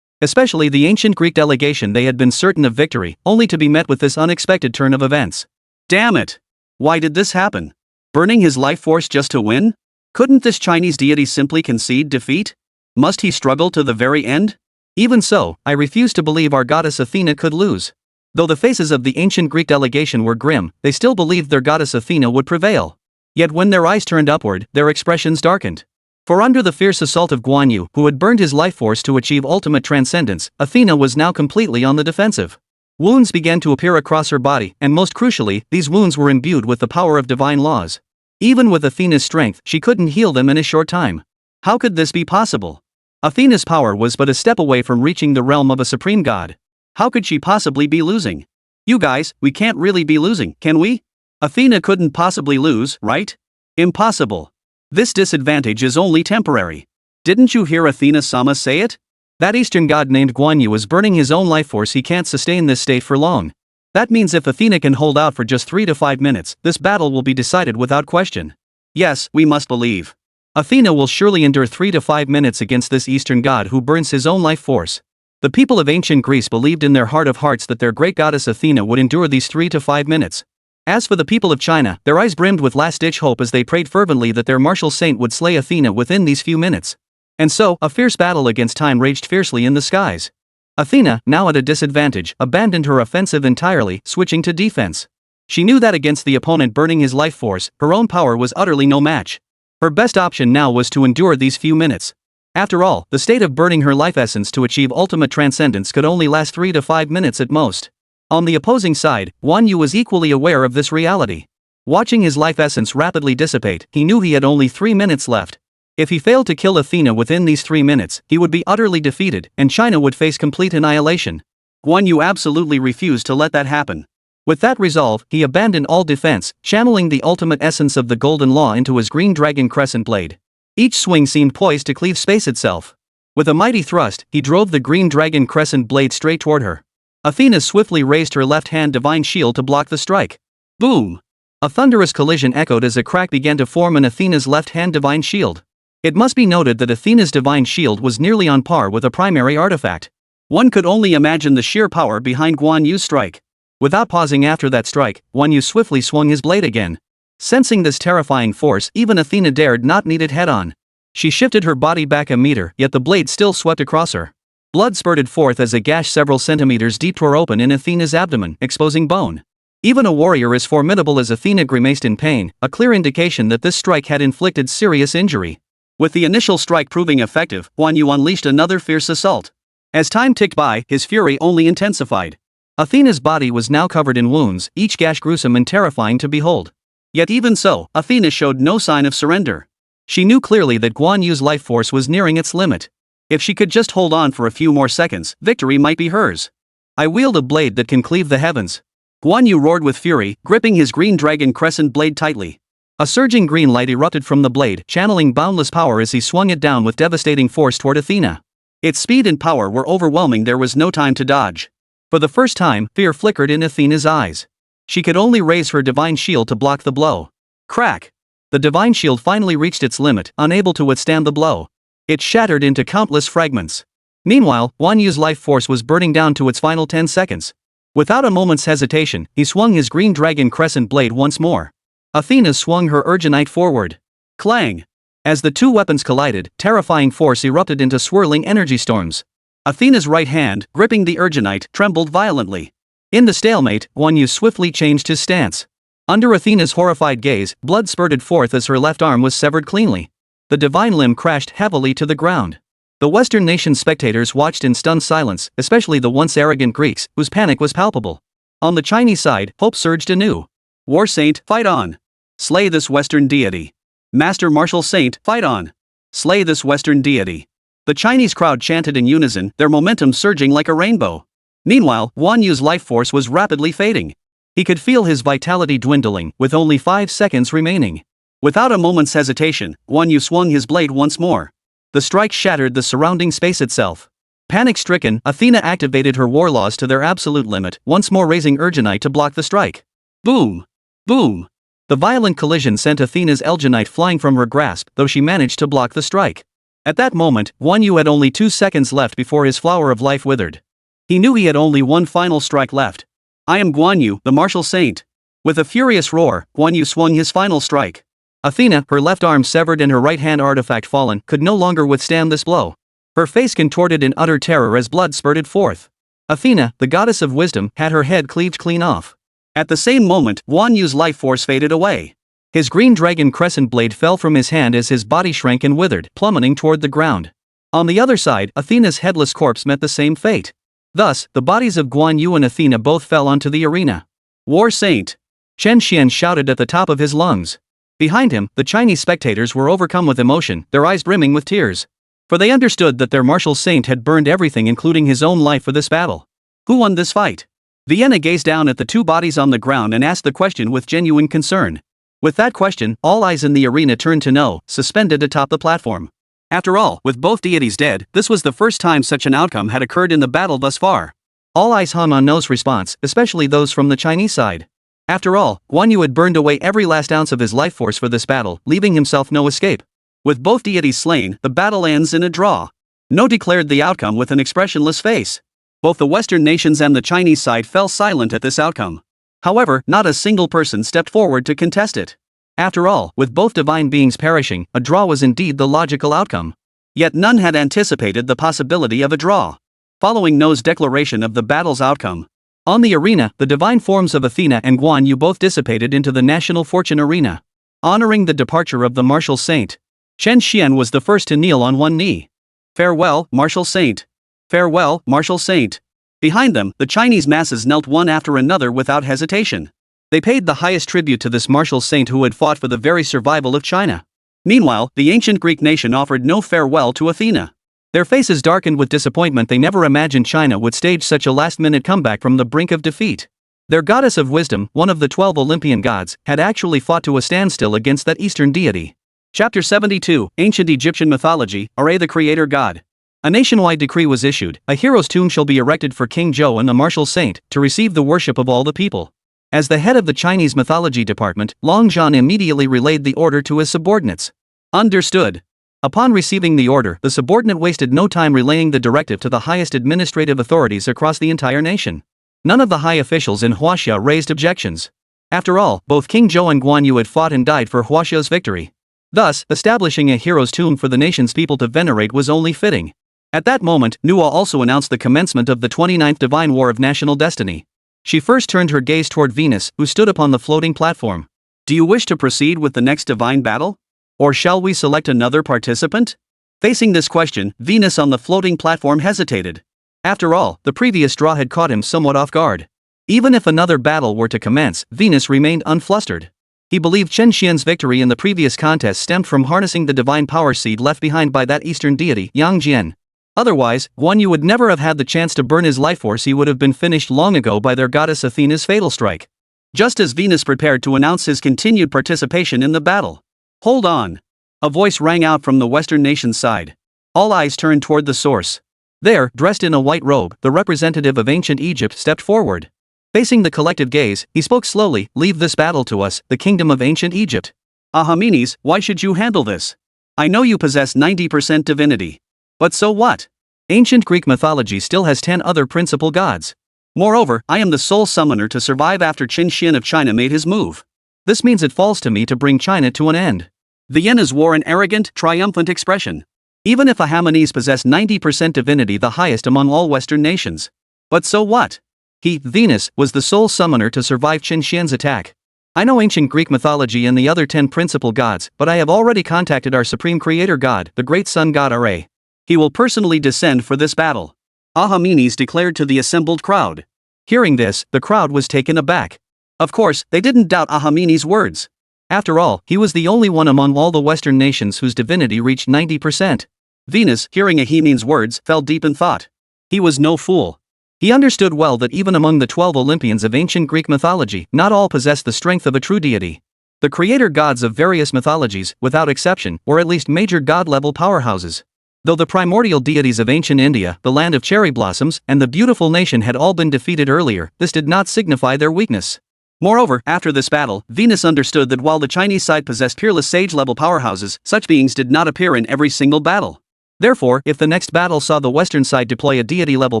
Especially the ancient Greek delegation, they had been certain of victory, only to be met with this unexpected turn of events. Damn it! Why did this happen? Burning his life force just to win? Couldn't this Chinese deity simply concede defeat? Must he struggle to the very end? Even so, I refuse to believe our goddess Athena could lose. Though the faces of the ancient Greek delegation were grim, they still believed their goddess Athena would prevail. Yet when their eyes turned upward, their expressions darkened. For under the fierce assault of Guan Yu, who had burned his life force to achieve ultimate transcendence, Athena was now completely on the defensive. Wounds began to appear across her body, and most crucially, these wounds were imbued with the power of divine laws. Even with Athena's strength, she couldn't heal them in a short time. How could this be possible? Athena's power was but a step away from reaching the realm of a supreme god. How could she possibly be losing? You guys, we can't really be losing, can we? Athena couldn't possibly lose, right? Impossible. This disadvantage is only temporary. Didn't you hear Athena-sama say it? That Eastern god named Guan Yu is burning his own life force. He can't sustain this state for long. That means if Athena can hold out for just 3 to 5 minutes, this battle will be decided without question. Yes, we must believe. Athena will surely endure 3 to 5 minutes against this Eastern god who burns his own life force. The people of ancient Greece believed in their heart of hearts that their great goddess Athena would endure these 3 to 5 minutes. As for the people of China, their eyes brimmed with last-ditch hope as they prayed fervently that their martial saint would slay Athena within these few minutes. And so, a fierce battle against time raged fiercely in the skies. Athena, now at a disadvantage, abandoned her offensive entirely, switching to defense. She knew that against the opponent burning his life force, her own power was utterly no match. Her best option now was to endure these few minutes. After all, the state of burning her life essence to achieve ultimate transcendence could only last 3 to 5 minutes at most. On the opposing side, Guan Yu was equally aware of this reality. Watching his life essence rapidly dissipate, he knew he had only 3 minutes left. If he failed to kill Athena within these 3 minutes, he would be utterly defeated, and China would face complete annihilation. Guan Yu absolutely refused to let that happen. With that resolve, he abandoned all defense, channeling the ultimate essence of the Golden Law into his green dragon crescent blade. Each swing seemed poised to cleave space itself. With a mighty thrust, he drove the green dragon crescent blade straight toward her. Athena swiftly raised her left-hand divine shield to block the strike. Boom! A thunderous collision echoed as a crack began to form in Athena's left-hand divine shield. It must be noted that Athena's divine shield was nearly on par with a primary artifact. One could only imagine the sheer power behind Guan Yu's strike. Without pausing after that strike, Guan Yu swiftly swung his blade again. Sensing this terrifying force, even Athena dared not meet it head-on. She shifted her body back a meter, yet the blade still swept across her. Blood spurted forth as a gash several centimeters deep tore open in Athena's abdomen, exposing bone. Even a warrior as formidable as Athena grimaced in pain, a clear indication that this strike had inflicted serious injury. With the initial strike proving effective, Guan Yu unleashed another fierce assault. As time ticked by, his fury only intensified. Athena's body was now covered in wounds, each gash gruesome and terrifying to behold. Yet even so, Athena showed no sign of surrender. She knew clearly that Guan Yu's life force was nearing its limit. If she could just hold on for a few more seconds, victory might be hers. I wield a blade that can cleave the heavens. Guan Yu roared with fury, gripping his green dragon crescent blade tightly. A surging green light erupted from the blade, channeling boundless power as he swung it down with devastating force toward Athena. Its speed and power were overwhelming, there was no time to dodge. For the first time, fear flickered in Athena's eyes. She could only raise her divine shield to block the blow. Crack! The divine shield finally reached its limit, unable to withstand the blow. It shattered into countless fragments. Meanwhile, Guan Yu's life force was burning down to its final 10 seconds. Without a moment's hesitation, he swung his green dragon crescent blade once more. Athena swung her urgenite forward. Clang! As the two weapons collided, terrifying force erupted into swirling energy storms. Athena's right hand, gripping the urgenite, trembled violently. In the stalemate, Guan Yu swiftly changed his stance. Under Athena's horrified gaze, blood spurted forth as her left arm was severed cleanly. The divine limb crashed heavily to the ground. The Western nation spectators watched in stunned silence, especially the once arrogant Greeks, whose panic was palpable. On the Chinese side, hope surged anew. War Saint, fight on! Slay this Western deity. Master Martial Saint, fight on! Slay this Western deity. The Chinese crowd chanted in unison, their momentum surging like a rainbow. Meanwhile, Guan Yu's life force was rapidly fading. He could feel his vitality dwindling, with only 5 seconds remaining. Without a moment's hesitation, Guan Yu swung his blade once more. The strike shattered the surrounding space itself. Panic-stricken, Athena activated her war laws to their absolute limit, once more raising Urgenite to block the strike. Boom! Boom! The violent collision sent Athena's Elginite flying from her grasp, though she managed to block the strike. At that moment, Guan Yu had only 2 seconds left before his flower of life withered. He knew he had only one final strike left. I am Guan Yu, the martial saint. With a furious roar, Guan Yu swung his final strike. Athena, her left arm severed and her right hand artifact fallen, could no longer withstand this blow. Her face contorted in utter terror as blood spurted forth. Athena, the goddess of wisdom, had her head cleaved clean off. At the same moment, Guan Yu's life force faded away. His green dragon crescent blade fell from his hand as his body shrank and withered, plummeting toward the ground. On the other side, Athena's headless corpse met the same fate. Thus, the bodies of Guan Yu and Athena both fell onto the arena. War Saint! Chen Xuan shouted at the top of his lungs. Behind him, the Chinese spectators were overcome with emotion, their eyes brimming with tears. For they understood that their martial saint had burned everything including his own life for this battle. Who won this fight? Vienna gazed down at the two bodies on the ground and asked the question with genuine concern. With that question, all eyes in the arena turned to No, suspended atop the platform. After all, with both deities dead, this was the first time such an outcome had occurred in the battle thus far. All eyes hung on No's response, especially those from the Chinese side. After all, Guan Yu had burned away every last ounce of his life force for this battle, leaving himself no escape. With both deities slain, the battle ends in a draw. No declared the outcome with an expressionless face. Both the Western nations and the Chinese side fell silent at this outcome. However, not a single person stepped forward to contest it. After all, with both divine beings perishing, a draw was indeed the logical outcome. Yet none had anticipated the possibility of a draw. Following No's declaration of the battle's outcome, on the arena, the divine forms of Athena and Guan Yu both dissipated into the national fortune arena. Honoring the departure of the martial saint, Chen Xuan was the first to kneel on one knee. Farewell, martial saint. Farewell, martial saint. Behind them, the Chinese masses knelt one after another without hesitation. They paid the highest tribute to this martial saint who had fought for the very survival of China. Meanwhile, the ancient Greek nation offered no farewell to Athena. Their faces darkened with disappointment. They never imagined China would stage such a last-minute comeback from the brink of defeat. Their goddess of wisdom, one of the 12 Olympian gods, had actually fought to a standstill against that Eastern deity. Chapter 72, Ancient Egyptian Mythology, Are the Creator God. A nationwide decree was issued, a hero's tomb shall be erected for King Zhou and the martial saint, to receive the worship of all the people. As the head of the Chinese mythology department, Long Zhan immediately relayed the order to his subordinates. Understood. Upon receiving the order, the subordinate wasted no time relaying the directive to the highest administrative authorities across the entire nation. None of the high officials in Huaxia raised objections. After all, both King Zhou and Guan Yu had fought and died for Huaxia's victory. Thus, establishing a hero's tomb for the nation's people to venerate was only fitting. At that moment, Nuwa also announced the commencement of the 29th Divine War of National Destiny. She first turned her gaze toward Venus, who stood upon the floating platform. Do you wish to proceed with the next divine battle? Or shall we select another participant? Facing this question, Venus on the floating platform hesitated. After all, the previous draw had caught him somewhat off guard. Even if another battle were to commence, Venus remained unflustered. He believed Chen Xian's victory in the previous contest stemmed from harnessing the divine power seed left behind by that Eastern deity, Yang Jian. Otherwise, Guan Yu would never have had the chance to burn his life force. He would have been finished long ago by their goddess Athena's fatal strike. Just as Venus prepared to announce his continued participation in the battle. Hold on. A voice rang out from the Western nation's side. All eyes turned toward the source. There, dressed in a white robe, the representative of ancient Egypt stepped forward. Facing the collective gaze, he spoke slowly, "Leave this battle to us, the kingdom of ancient Egypt." Ahamenes, why should you handle this? I know you possess 90% divinity. But so what? Ancient Greek mythology still has 10 other principal gods. Moreover, I am the sole summoner to survive after Chen Xuan of China made his move. This means it falls to me to bring China to an end. Vienna's wore an arrogant, triumphant expression. Even if Ahamenes possessed 90% divinity, the highest among all Western nations. But so what? He, Venus, was the sole summoner to survive Chen Xuan's attack. I know ancient Greek mythology and the other 10 principal gods, but I have already contacted our supreme creator god, the great sun god Ra. He will personally descend for this battle. Ahamenes declared to the assembled crowd. Hearing this, the crowd was taken aback. Of course, they didn't doubt Ahamenes' words. After all, he was the only one among all the Western nations whose divinity reached 90%. Venus, hearing Ahamenes' words, fell deep in thought. He was no fool. He understood well that even among the 12 Olympians of ancient Greek mythology, not all possessed the strength of a true deity. The creator gods of various mythologies, without exception, were at least major god-level powerhouses. Though the primordial deities of ancient India, the land of cherry blossoms, and the beautiful nation had all been defeated earlier, this did not signify their weakness. Moreover, after this battle, Venus understood that while the Chinese side possessed peerless sage-level powerhouses, such beings did not appear in every single battle. Therefore, if the next battle saw the Western side deploy a deity-level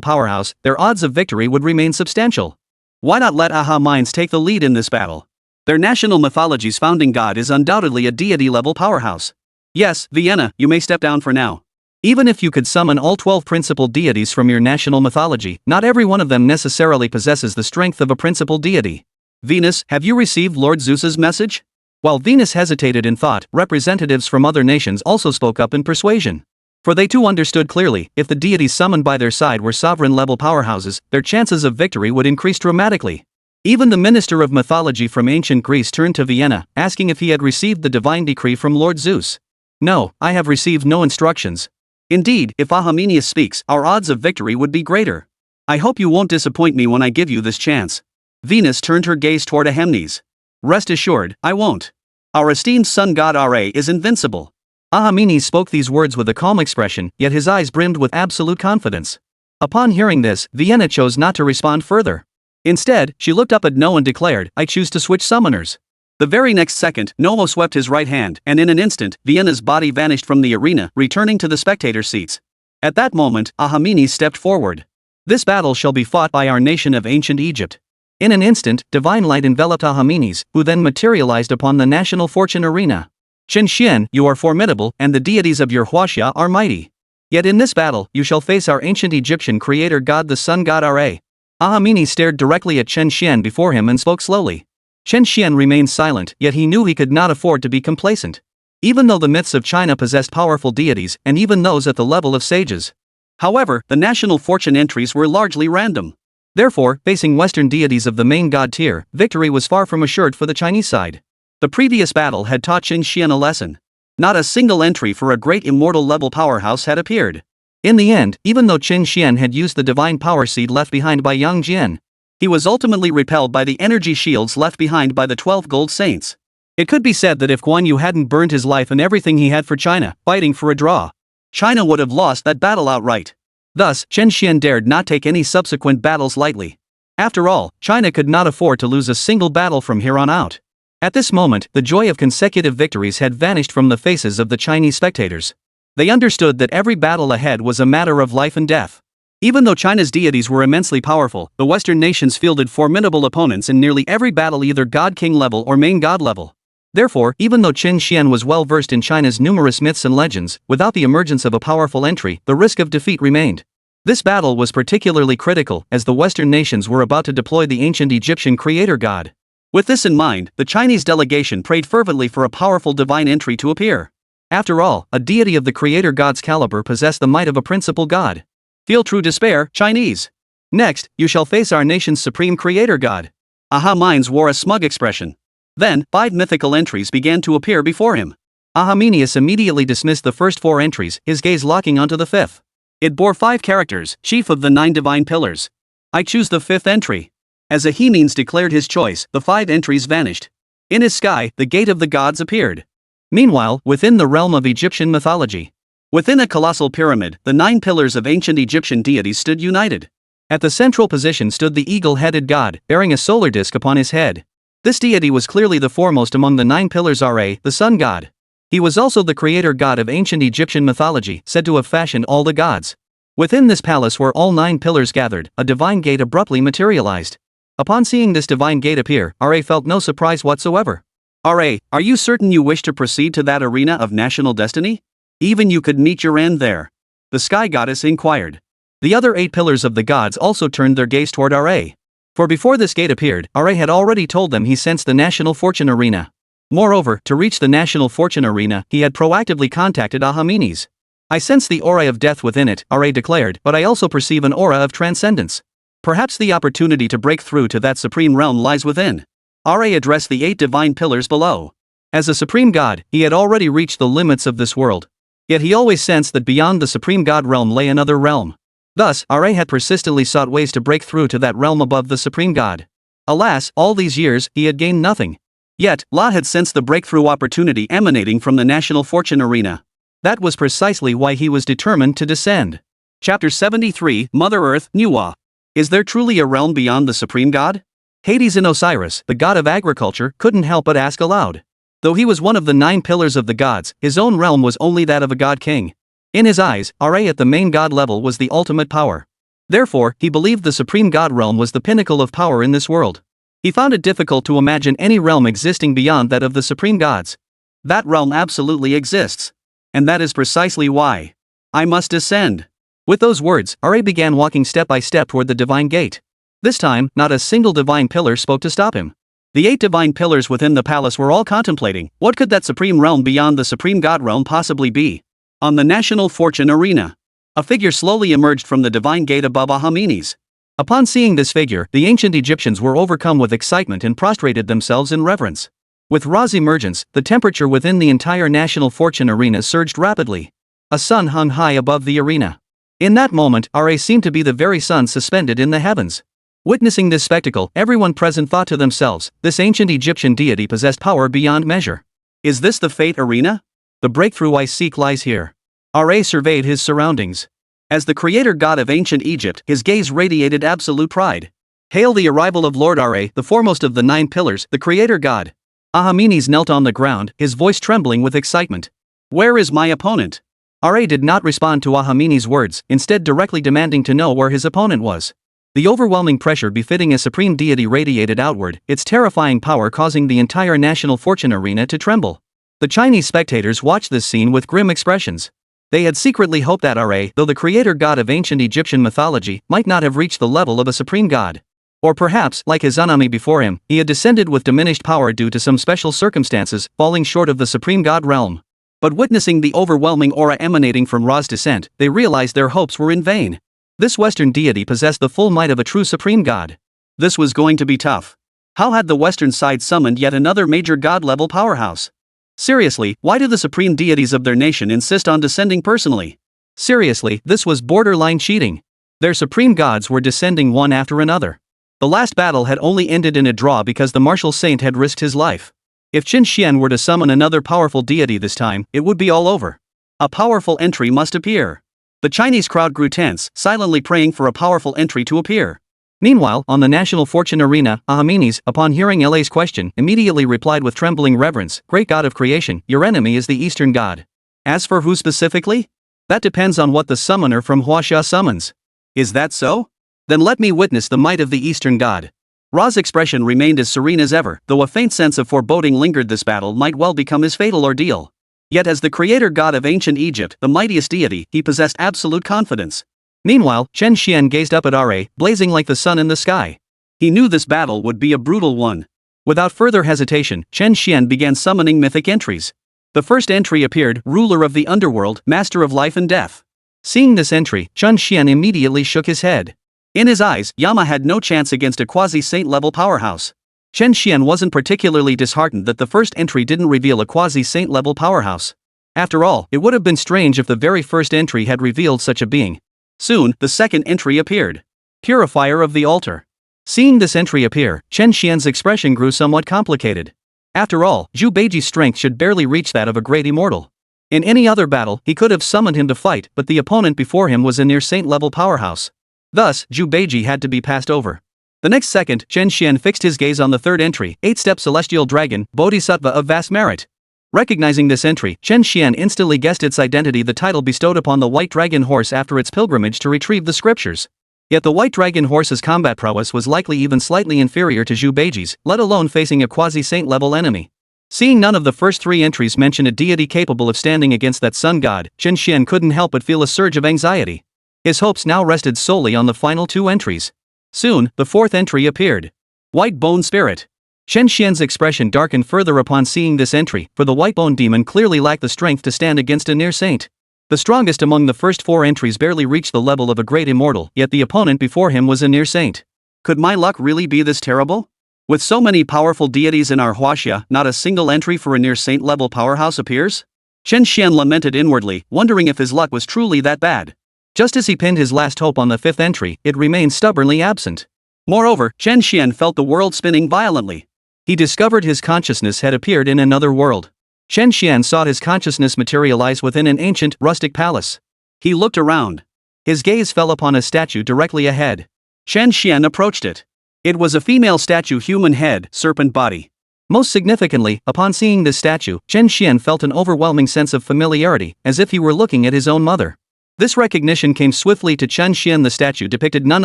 powerhouse, their odds of victory would remain substantial. Why not let Ahamenes take the lead in this battle? Their national mythology's founding god is undoubtedly a deity-level powerhouse. Yes, Vienna, you may step down for now. Even if you could summon all 12 principal deities from your national mythology, not every one of them necessarily possesses the strength of a principal deity. Venus, have you received Lord Zeus's message? While Venus hesitated in thought, representatives from other nations also spoke up in persuasion. For they too understood clearly, if the deities summoned by their side were sovereign-level powerhouses, their chances of victory would increase dramatically. Even the minister of mythology from ancient Greece turned to Vienna, asking if he had received the divine decree from Lord Zeus. No, I have received no instructions. Indeed, if Ahamenes speaks, our odds of victory would be greater. I hope you won't disappoint me when I give you this chance. Venus turned her gaze toward Ahamenes. Rest assured, I won't. Our esteemed sun god Ra is invincible. Ahamenes spoke these words with a calm expression, yet his eyes brimmed with absolute confidence. Upon hearing this, Vienna chose not to respond further. Instead, she looked up at No and declared, I choose to switch summoners. The very next second, Noho swept his right hand, and in an instant, Vienna's body vanished from the arena, returning to the spectator seats. At that moment, Ahamenes stepped forward. This battle shall be fought by our nation of ancient Egypt. In an instant, divine light enveloped Ahamenes, who then materialized upon the national fortune arena. Chen Xuan, you are formidable, and the deities of your Huaxia are mighty. Yet in this battle, you shall face our ancient Egyptian creator god, the sun god Ra. Ahamenes stared directly at Chen Xuan before him and spoke slowly. Chen Xuan remained silent, yet he knew he could not afford to be complacent. Even though the myths of China possessed powerful deities, and even those at the level of sages. However, the national fortune entries were largely random. Therefore, facing Western deities of the main god tier, victory was far from assured for the Chinese side. The previous battle had taught Chen Xuan a lesson. Not a single entry for a great immortal-level powerhouse had appeared. In the end, even though Chen Xuan had used the divine power seed left behind by Yang Jian, he was ultimately repelled by the energy shields left behind by the 12 gold saints. It could be said that if Guan Yu hadn't burned his life and everything he had for China, fighting for a draw, China would have lost that battle outright. Thus, Chen Xuan dared not take any subsequent battles lightly. After all, China could not afford to lose a single battle from here on out. At this moment, the joy of consecutive victories had vanished from the faces of the Chinese spectators. They understood that every battle ahead was a matter of life and death. Even though China's deities were immensely powerful, the Western nations fielded formidable opponents in nearly every battle, either god-king level or main god level. Therefore, even though Chen Xuan was well versed in China's numerous myths and legends, without the emergence of a powerful entry, the risk of defeat remained. This battle was particularly critical, as the Western nations were about to deploy the ancient Egyptian creator god. With this in mind, the Chinese delegation prayed fervently for a powerful divine entry to appear. After all, a deity of the creator god's caliber possessed the might of a principal god. Feel true despair, Chinese. Next, you shall face our nation's supreme creator god. Ahamenes wore a smug expression. Then, 5 mythical entries began to appear before him. Ahamenes immediately dismissed the first 4 entries, his gaze locking onto the 5th. It bore 5 characters, chief of the 9 divine pillars. I choose the 5th entry. As Ahimines declared his choice, the 5 entries vanished. In his sky, the gate of the gods appeared. Meanwhile, within the realm of Egyptian mythology, within a colossal pyramid, the 9 pillars of ancient Egyptian deities stood united. At the central position stood the eagle-headed god, bearing a solar disk upon his head. This deity was clearly the foremost among the 9 pillars. Ra, the sun god. He was also the creator god of ancient Egyptian mythology, said to have fashioned all the gods. Within this palace where all 9 pillars gathered, a divine gate abruptly materialized. Upon seeing this divine gate appear, Ra felt no surprise whatsoever. Ra, are you certain you wish to proceed to that arena of national destiny? Even you could meet your end there. The sky goddess inquired. The other 8 pillars of the gods also turned their gaze toward Ra. For before this gate appeared, Ra had already told them he sensed the national fortune arena. Moreover, to reach the national fortune arena, he had proactively contacted Ahimines. I sense the aura of death within it, Ra declared, but I also perceive an aura of transcendence. Perhaps the opportunity to break through to that supreme realm lies within. Ra addressed the 8 divine pillars below. As a supreme god, he had already reached the limits of this world. Yet he always sensed that beyond the supreme god realm lay another realm. Thus, Ra had persistently sought ways to break through to that realm above the supreme god. Alas, all these years, he had gained nothing. Yet, La had sensed the breakthrough opportunity emanating from the national fortune arena. That was precisely why he was determined to descend. Chapter 73, Mother Earth, Nuwa. Is there truly a realm beyond the supreme god? Hades and Osiris, the god of agriculture, couldn't help but ask aloud. Though he was one of the 9 pillars of the gods, his own realm was only that of a god-king. In his eyes, Ra at the main god level was the ultimate power. Therefore, he believed the supreme god realm was the pinnacle of power in this world. He found it difficult to imagine any realm existing beyond that of the supreme gods. That realm absolutely exists. And that is precisely why I must descend. With those words, Ra began walking step by step toward the divine gate. This time, not a single divine pillar spoke to stop him. The 8 divine pillars within the palace were all contemplating, what could that supreme realm beyond the supreme god realm possibly be? On the national fortune arena, a figure slowly emerged from the divine gate above Ahimines. Upon seeing this figure, the ancient Egyptians were overcome with excitement and prostrated themselves in reverence. With Ra's emergence, the temperature within the entire national fortune arena surged rapidly. A sun hung high above the arena. In that moment, Ra seemed to be the very sun suspended in the heavens. Witnessing this spectacle, everyone present thought to themselves, this ancient Egyptian deity possessed power beyond measure. Is this the fate arena? The breakthrough I seek lies here. Ra surveyed his surroundings. As the creator god of ancient Egypt, his gaze radiated absolute pride. Hail the arrival of Lord Ra, the foremost of the 9 pillars, the creator god. Ahimines knelt on the ground, his voice trembling with excitement. Where is my opponent? Ra did not respond to Ahimines' words, instead directly demanding to know where his opponent was. The overwhelming pressure befitting a supreme deity radiated outward, its terrifying power causing the entire national fortune arena to tremble. The Chinese spectators watched this scene with grim expressions. They had secretly hoped that Ra, though the creator god of ancient Egyptian mythology, might not have reached the level of a supreme god. Or perhaps, like his enemy before him, he had descended with diminished power due to some special circumstances, falling short of the supreme god realm. But witnessing the overwhelming aura emanating from Ra's descent, they realized their hopes were in vain. This Western deity possessed the full might of a true supreme god. This was going to be tough. How had the Western side summoned yet another major god-level powerhouse? Seriously, why do the supreme deities of their nation insist on descending personally? Seriously, this was borderline cheating. Their supreme gods were descending one after another. The last battle had only ended in a draw because the martial saint had risked his life. If Chen Xuan were to summon another powerful deity this time, it would be all over. A powerful entry must appear. The Chinese crowd grew tense, silently praying for a powerful entry to appear. Meanwhile, on the national fortune arena, Ahimines, upon hearing La's question, immediately replied with trembling reverence, "Great god of creation, your enemy is the Eastern god." As for who specifically? That depends on what the summoner from Huaxia summons. Is that so? Then let me witness the might of the Eastern god. Ra's expression remained as serene as ever, though a faint sense of foreboding lingered. This battle might well become his fatal ordeal. Yet as the creator god of ancient Egypt, the mightiest deity, he possessed absolute confidence. Meanwhile, Chen Xuan gazed up at Ra, blazing like the sun in the sky. He knew this battle would be a brutal one. Without further hesitation, Chen Xuan began summoning mythic entries. The first entry appeared, ruler of the underworld, master of life and death. Seeing this entry, Chen Xuan immediately shook his head. In his eyes, Yama had no chance against a quasi-saint level powerhouse. Chen Xuan wasn't particularly disheartened that the first entry didn't reveal a quasi-saint level powerhouse. After all, it would have been strange if the very first entry had revealed such a being. Soon, the second entry appeared. Purifier of the altar. Seeing this entry appear, Chen Xuan's expression grew somewhat complicated. After all, Zhu Beiji's strength should barely reach that of a great immortal. In any other battle, he could have summoned him to fight, but the opponent before him was a near saint-level powerhouse. Thus, Zhu Beiji had to be passed over. The next second, Chen Xuan fixed his gaze on the third entry, 8-step celestial dragon, bodhisattva of vast merit. Recognizing this entry, Chen Xuan instantly guessed its identity, the title bestowed upon the white dragon horse after its pilgrimage to retrieve the scriptures. Yet the white dragon horse's combat prowess was likely even slightly inferior to Zhu Beiji's, let alone facing a quasi-saint level enemy. Seeing none of the first three entries mention a deity capable of standing against that sun god, Chen Xuan couldn't help but feel a surge of anxiety. His hopes now rested solely on the final two entries. Soon, the fourth entry appeared. White Bone Spirit. Chen Xuan's expression darkened further upon seeing this entry, for the white bone demon clearly lacked the strength to stand against a near saint. The strongest among the first four entries barely reached the level of a great immortal, yet the opponent before him was a near saint. Could my luck really be this terrible? With so many powerful deities in our huaxia, not a single entry for a near saint level powerhouse appears? Chen Xuan lamented inwardly, wondering if his luck was truly that bad. Just as he pinned his last hope on the fifth entry, it remained stubbornly absent. Moreover, Chen Xuan felt the world spinning violently. He discovered his consciousness had appeared in another world. Chen Xuan saw his consciousness materialize within an ancient, rustic palace. He looked around. His gaze fell upon a statue directly ahead. Chen Xuan approached it. It was a female statue, human head, serpent body. Most significantly, upon seeing this statue, Chen Xuan felt an overwhelming sense of familiarity, as if he were looking at his own mother. This recognition came swiftly to Chen Xuan. The statue depicted none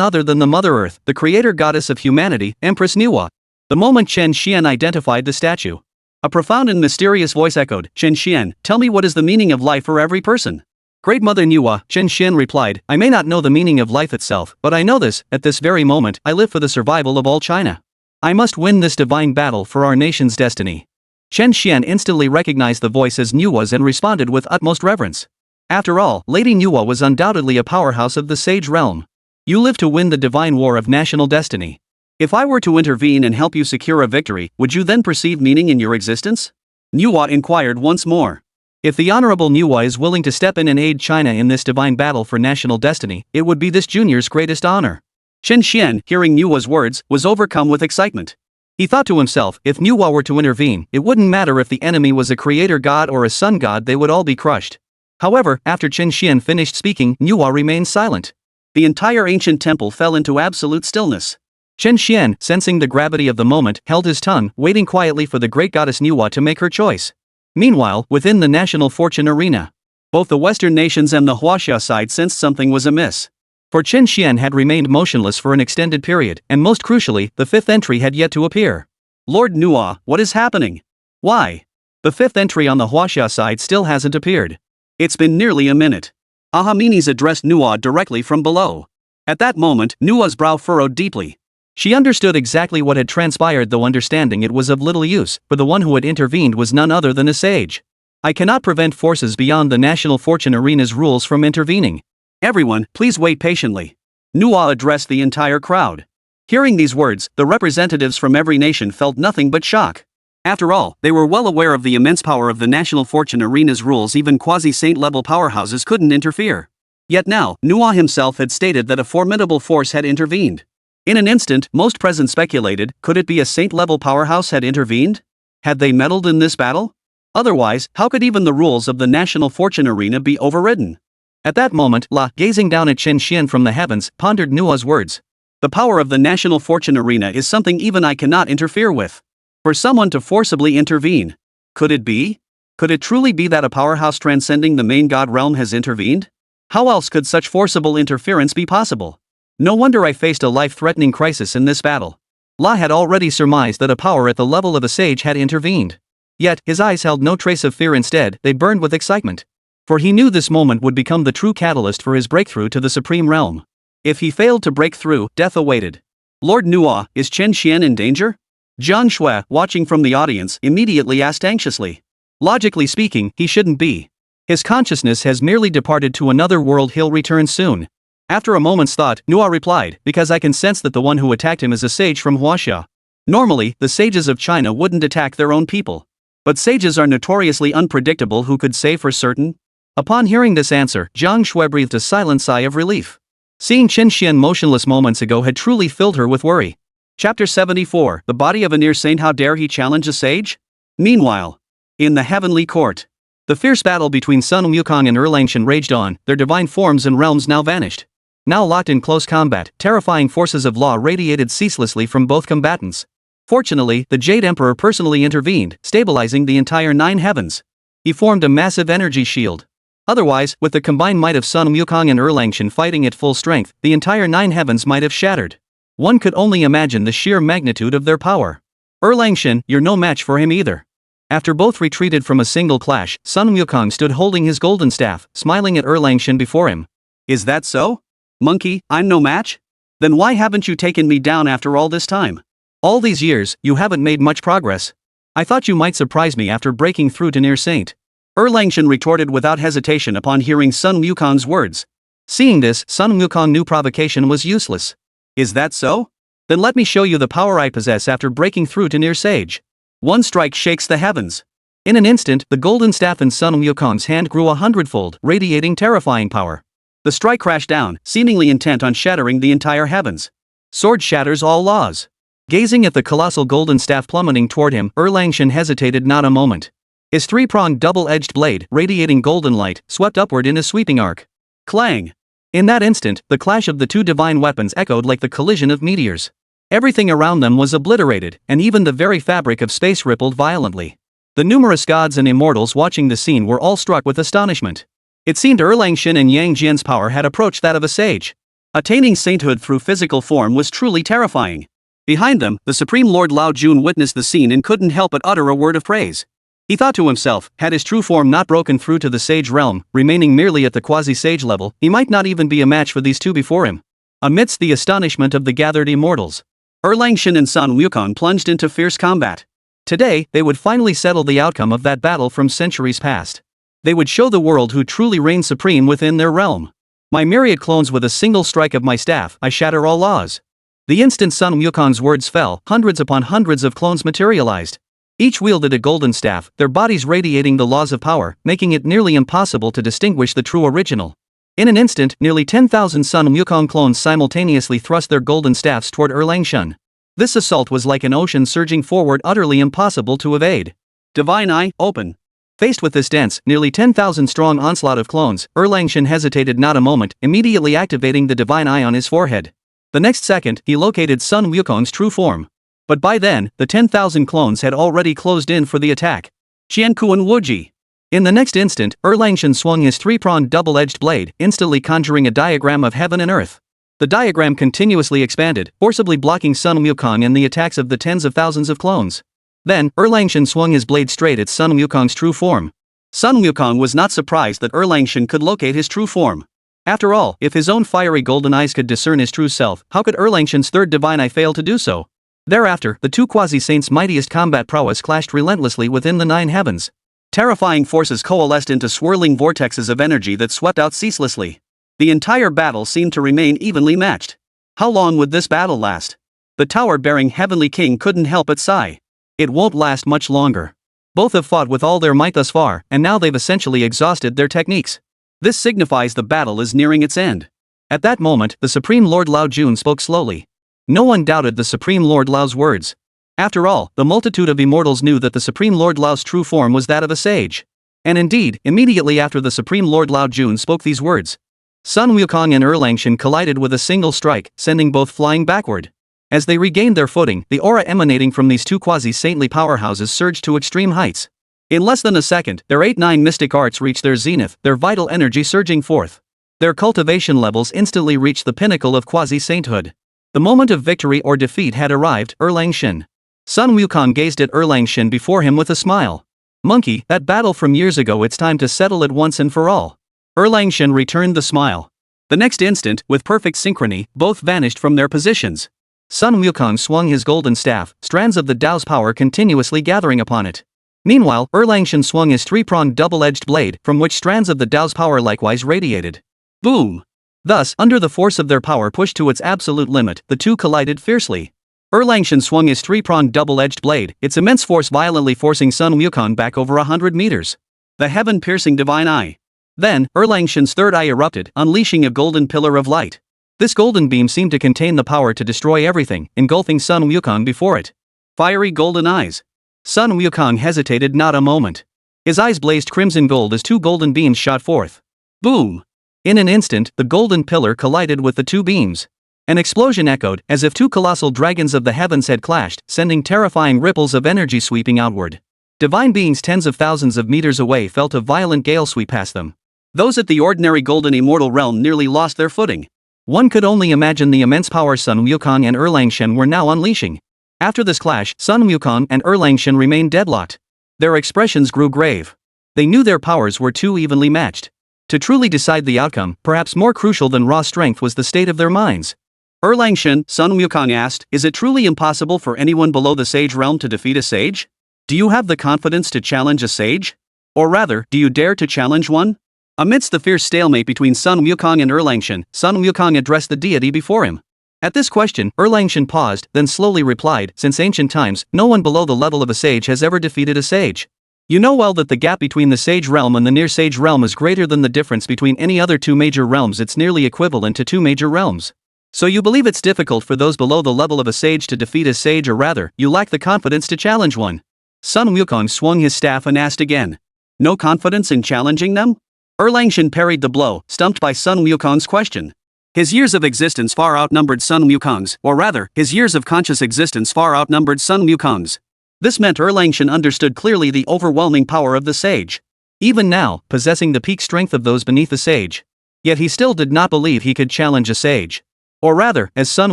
other than the Mother Earth, the creator goddess of humanity, Empress Nezha. The moment Chen Xuan identified the statue, a profound and mysterious voice echoed, "Chen Xuan, tell me, what is the meaning of life for every person?" "Great Mother Nezha," Chen Xuan replied, "I may not know the meaning of life itself, but I know this, at this very moment, I live for the survival of all China. I must win this divine battle for our nation's destiny." Chen Xuan instantly recognized the voice as Nezha's and responded with utmost reverence. After all, Lady Nezha was undoubtedly a powerhouse of the sage realm. "You live to win the divine war of national destiny. If I were to intervene and help you secure a victory, would you then perceive meaning in your existence?" Nezha inquired once more. "If the Honorable Nezha is willing to step in and aid China in this divine battle for national destiny, it would be this junior's greatest honor." Chen Xuan, hearing Nezha's words, was overcome with excitement. He thought to himself, if Nezha were to intervene, it wouldn't matter if the enemy was a creator god or a sun god, they would all be crushed. However, after Chen Xuan finished speaking, Nezha remained silent. The entire ancient temple fell into absolute stillness. Chen Xuan, sensing the gravity of the moment, held his tongue, waiting quietly for the great goddess Nezha to make her choice. Meanwhile, within the national fortune arena, both the Western nations and the Huaxia side sensed something was amiss. For Chen Xuan had remained motionless for an extended period, and most crucially, the fifth entry had yet to appear. "Lord Nezha, what is happening? Why? The fifth entry on the Huaxia side still hasn't appeared. It's been nearly a minute." Ahamenes addressed Nezha directly from below. At that moment, Nezha's brow furrowed deeply. She understood exactly what had transpired, though understanding it was of little use, for the one who had intervened was none other than a sage. "I cannot prevent forces beyond the national fortune arena's rules from intervening. Everyone, please wait patiently." Nezha addressed the entire crowd. Hearing these words, the representatives from every nation felt nothing but shock. After all, they were well aware of the immense power of the national fortune arena's rules. Even quasi-saint level powerhouses couldn't interfere. Yet now, Nezha himself had stated that a formidable force had intervened. In an instant, most present speculated, could it be a saint-level powerhouse had intervened? Had they meddled in this battle? Otherwise, how could even the rules of the national fortune arena be overridden? At that moment, La, gazing down at Chen Xuan from the heavens, pondered Nezha's words. "The power of the national fortune arena is something even I cannot interfere with. For someone to forcibly intervene. Could it be? Could it truly be that a powerhouse transcending the main god realm has intervened? How else could such forcible interference be possible? No wonder I faced a life-threatening crisis in this battle." La had already surmised that a power at the level of a sage had intervened. Yet, his eyes held no trace of fear. Instead, they burned with excitement. For he knew this moment would become the true catalyst for his breakthrough to the supreme realm. If he failed to break through, death awaited. "Lord Nezha, is Chen Xuan in danger?" Jiang Shui, watching from the audience, immediately asked anxiously. Logically speaking, he shouldn't be. His consciousness has merely departed to another world. He'll return soon. After a moment's thought, Nezha replied, "Because I can sense that the one who attacked him is a sage from Huaxia. Normally, the sages of China wouldn't attack their own people. But sages are notoriously unpredictable. Who could say for certain?" Upon hearing this answer, Jiang Shui breathed a silent sigh of relief. Seeing Chen Xuan motionless moments ago had truly filled her with worry. Chapter 74, The Body of a Near Saint. How dare he challenge a sage? Meanwhile, in the heavenly court, the fierce battle between Sun Wukong and Erlang Shen raged on, their divine forms and realms now vanished. Now locked in close combat, terrifying forces of law radiated ceaselessly from both combatants. Fortunately, the Jade Emperor personally intervened, stabilizing the entire 9 heavens. He formed a massive energy shield. Otherwise, with the combined might of Sun Wukong and Erlang Shen fighting at full strength, the entire 9 heavens might have shattered. One could only imagine the sheer magnitude of their power. Erlang Shen, you're no match for him either. After both retreated from a single clash, Sun Wukong stood holding his golden staff, smiling at Erlang Shen before him. Is that so? Monkey, I'm no match? Then why haven't you taken me down after all this time? All these years, you haven't made much progress. I thought you might surprise me after breaking through to Near Saint. Erlang Shen retorted without hesitation upon hearing Sun Wukong's words. Seeing this, Sun Wukong knew provocation was useless. Is that so? Then let me show you the power I possess after breaking through to Near Sage. One strike shakes the heavens. In an instant, the golden staff in Sun Wukong's hand grew 100-fold, radiating terrifying power. The strike crashed down, seemingly intent on shattering the entire heavens. Sword shatters all laws. Gazing at the colossal golden staff plummeting toward him, Erlang Shen hesitated not a moment. His 3-pronged double-edged blade, radiating golden light, swept upward in a sweeping arc. Clang! In that instant, the clash of the 2 divine weapons echoed like the collision of meteors. Everything around them was obliterated, and even the very fabric of space rippled violently. The numerous gods and immortals watching the scene were all struck with astonishment. It seemed Erlang Shen and Yang Jian's power had approached that of a sage. Attaining sainthood through physical form was truly terrifying. Behind them, the Supreme Lord Lao Jun witnessed the scene and couldn't help but utter a word of praise. He thought to himself, had his true form not broken through to the sage realm, remaining merely at the quasi-sage level, he might not even be a match for these 2 before him. Amidst the astonishment of the gathered immortals, Erlang Shen and Sun Wukong plunged into fierce combat. Today, they would finally settle the outcome of that battle from centuries past. They would show the world who truly reigned supreme within their realm. My myriad clones, with a single strike of my staff, I shatter all laws. The instant Sun Wukong's words fell, hundreds upon hundreds of clones materialized. Each wielded a golden staff, their bodies radiating the laws of power, making it nearly impossible to distinguish the true original. In an instant, nearly 10,000 Sun Wukong clones simultaneously thrust their golden staffs toward Erlang Shen. This assault was like an ocean surging forward, utterly impossible to evade. Divine Eye, open. Faced with this dense, nearly 10,000 strong onslaught of clones, Erlang Shen hesitated not a moment, immediately activating the Divine Eye on his forehead. The next second, he located Sun Wukong's true form. But by then, the 10,000 clones had already closed in for the attack. Qiankuan Wuji. In the next instant, Erlang Shen swung his 3-pronged double-edged blade, instantly conjuring a diagram of heaven and earth. The diagram continuously expanded, forcibly blocking Sun Wukong and the attacks of the tens of thousands of clones. Then, Erlang Shen swung his blade straight at Sun Wukong's true form. Sun Wukong was not surprised that Erlang Shen could locate his true form. After all, if his own fiery golden eyes could discern his true self, how could Erlang Shen's 3rd divine eye fail to do so? Thereafter, the 2 quasi-saints' mightiest combat prowess clashed relentlessly within the 9 heavens. Terrifying forces coalesced into swirling vortexes of energy that swept out ceaselessly. The entire battle seemed to remain evenly matched. How long would this battle last? The tower-bearing heavenly king couldn't help but sigh. It won't last much longer. Both have fought with all their might thus far, and now they've essentially exhausted their techniques. This signifies the battle is nearing its end. At that moment, the Supreme Lord Lao Jun spoke slowly. No one doubted the Supreme Lord Lao's words. After all, the multitude of immortals knew that the Supreme Lord Lao's true form was that of a sage. And indeed, immediately after the Supreme Lord Lao Jun spoke these words, Sun Wukong and Erlang Shen collided with a single strike, sending both flying backward. As they regained their footing, the aura emanating from these 2 quasi-saintly powerhouses surged to extreme heights. In less than a second, their 8-9 mystic arts reached their zenith, their vital energy surging forth. Their cultivation levels instantly reached the pinnacle of quasi-sainthood. The moment of victory or defeat had arrived. Erlang Shen. Sun Wukong gazed at Erlang Shen before him with a smile. Monkey, that battle from years ago, it's time to settle it once and for all. Erlang Shen returned the smile. The next instant, with perfect synchrony, both vanished from their positions. Sun Wukong swung his golden staff, strands of the Tao's power continuously gathering upon it. Meanwhile, Erlang Shen swung his 3-pronged double-edged blade, from which strands of the Tao's power likewise radiated. Boom! Thus, under the force of their power pushed to its absolute limit, the 2 collided fiercely. Erlang Shen swung his 3-pronged double-edged blade, its immense force violently forcing Sun Wukong back over 100 meters. The heaven-piercing divine eye. Then, Erlang Shen's 3rd eye erupted, unleashing a golden pillar of light. This golden beam seemed to contain the power to destroy everything, engulfing Sun Wukong before it. Fiery golden eyes. Sun Wukong hesitated not a moment. His eyes blazed crimson gold as two golden beams shot forth. Boom! In an instant, the golden pillar collided with the two beams. An explosion echoed, as if two colossal dragons of the heavens had clashed, sending terrifying ripples of energy sweeping outward. Divine beings tens of thousands of meters away felt a violent gale sweep past them. Those at the ordinary golden immortal realm nearly lost their footing. One could only imagine the immense power Sun Wukong and Erlang Shen were now unleashing. After this clash, Sun Wukong and Erlang Shen remained deadlocked. Their expressions grew grave. They knew their powers were too evenly matched. To truly decide the outcome, perhaps more crucial than raw strength was the state of their minds. Erlang Shen, Sun Wukong asked, is it truly impossible for anyone below the sage realm to defeat a sage? Do you have the confidence to challenge a sage? Or rather, do you dare to challenge one? Amidst the fierce stalemate between Sun Wukong and Erlang Shen, Sun Wukong addressed the deity before him. At this question, Erlang Shen paused, then slowly replied, since ancient times, no one below the level of a sage has ever defeated a sage. You know well that the gap between the sage realm and the near sage realm is greater than the difference between any other two major realms. It's nearly equivalent to two major realms. So you believe it's difficult for those below the level of a sage to defeat a sage, or rather, you lack the confidence to challenge one. Sun Wukong swung his staff and asked again. No confidence in challenging them? Erlang Shen parried the blow, stumped by Sun Wukong's question. His years of existence far outnumbered Sun Wukong's, or rather, his years of conscious existence far outnumbered Sun Wukong's. This meant Erlang Shen understood clearly the overwhelming power of the sage. Even now, possessing the peak strength of those beneath the sage. Yet he still did not believe he could challenge a sage. Or rather, as Sun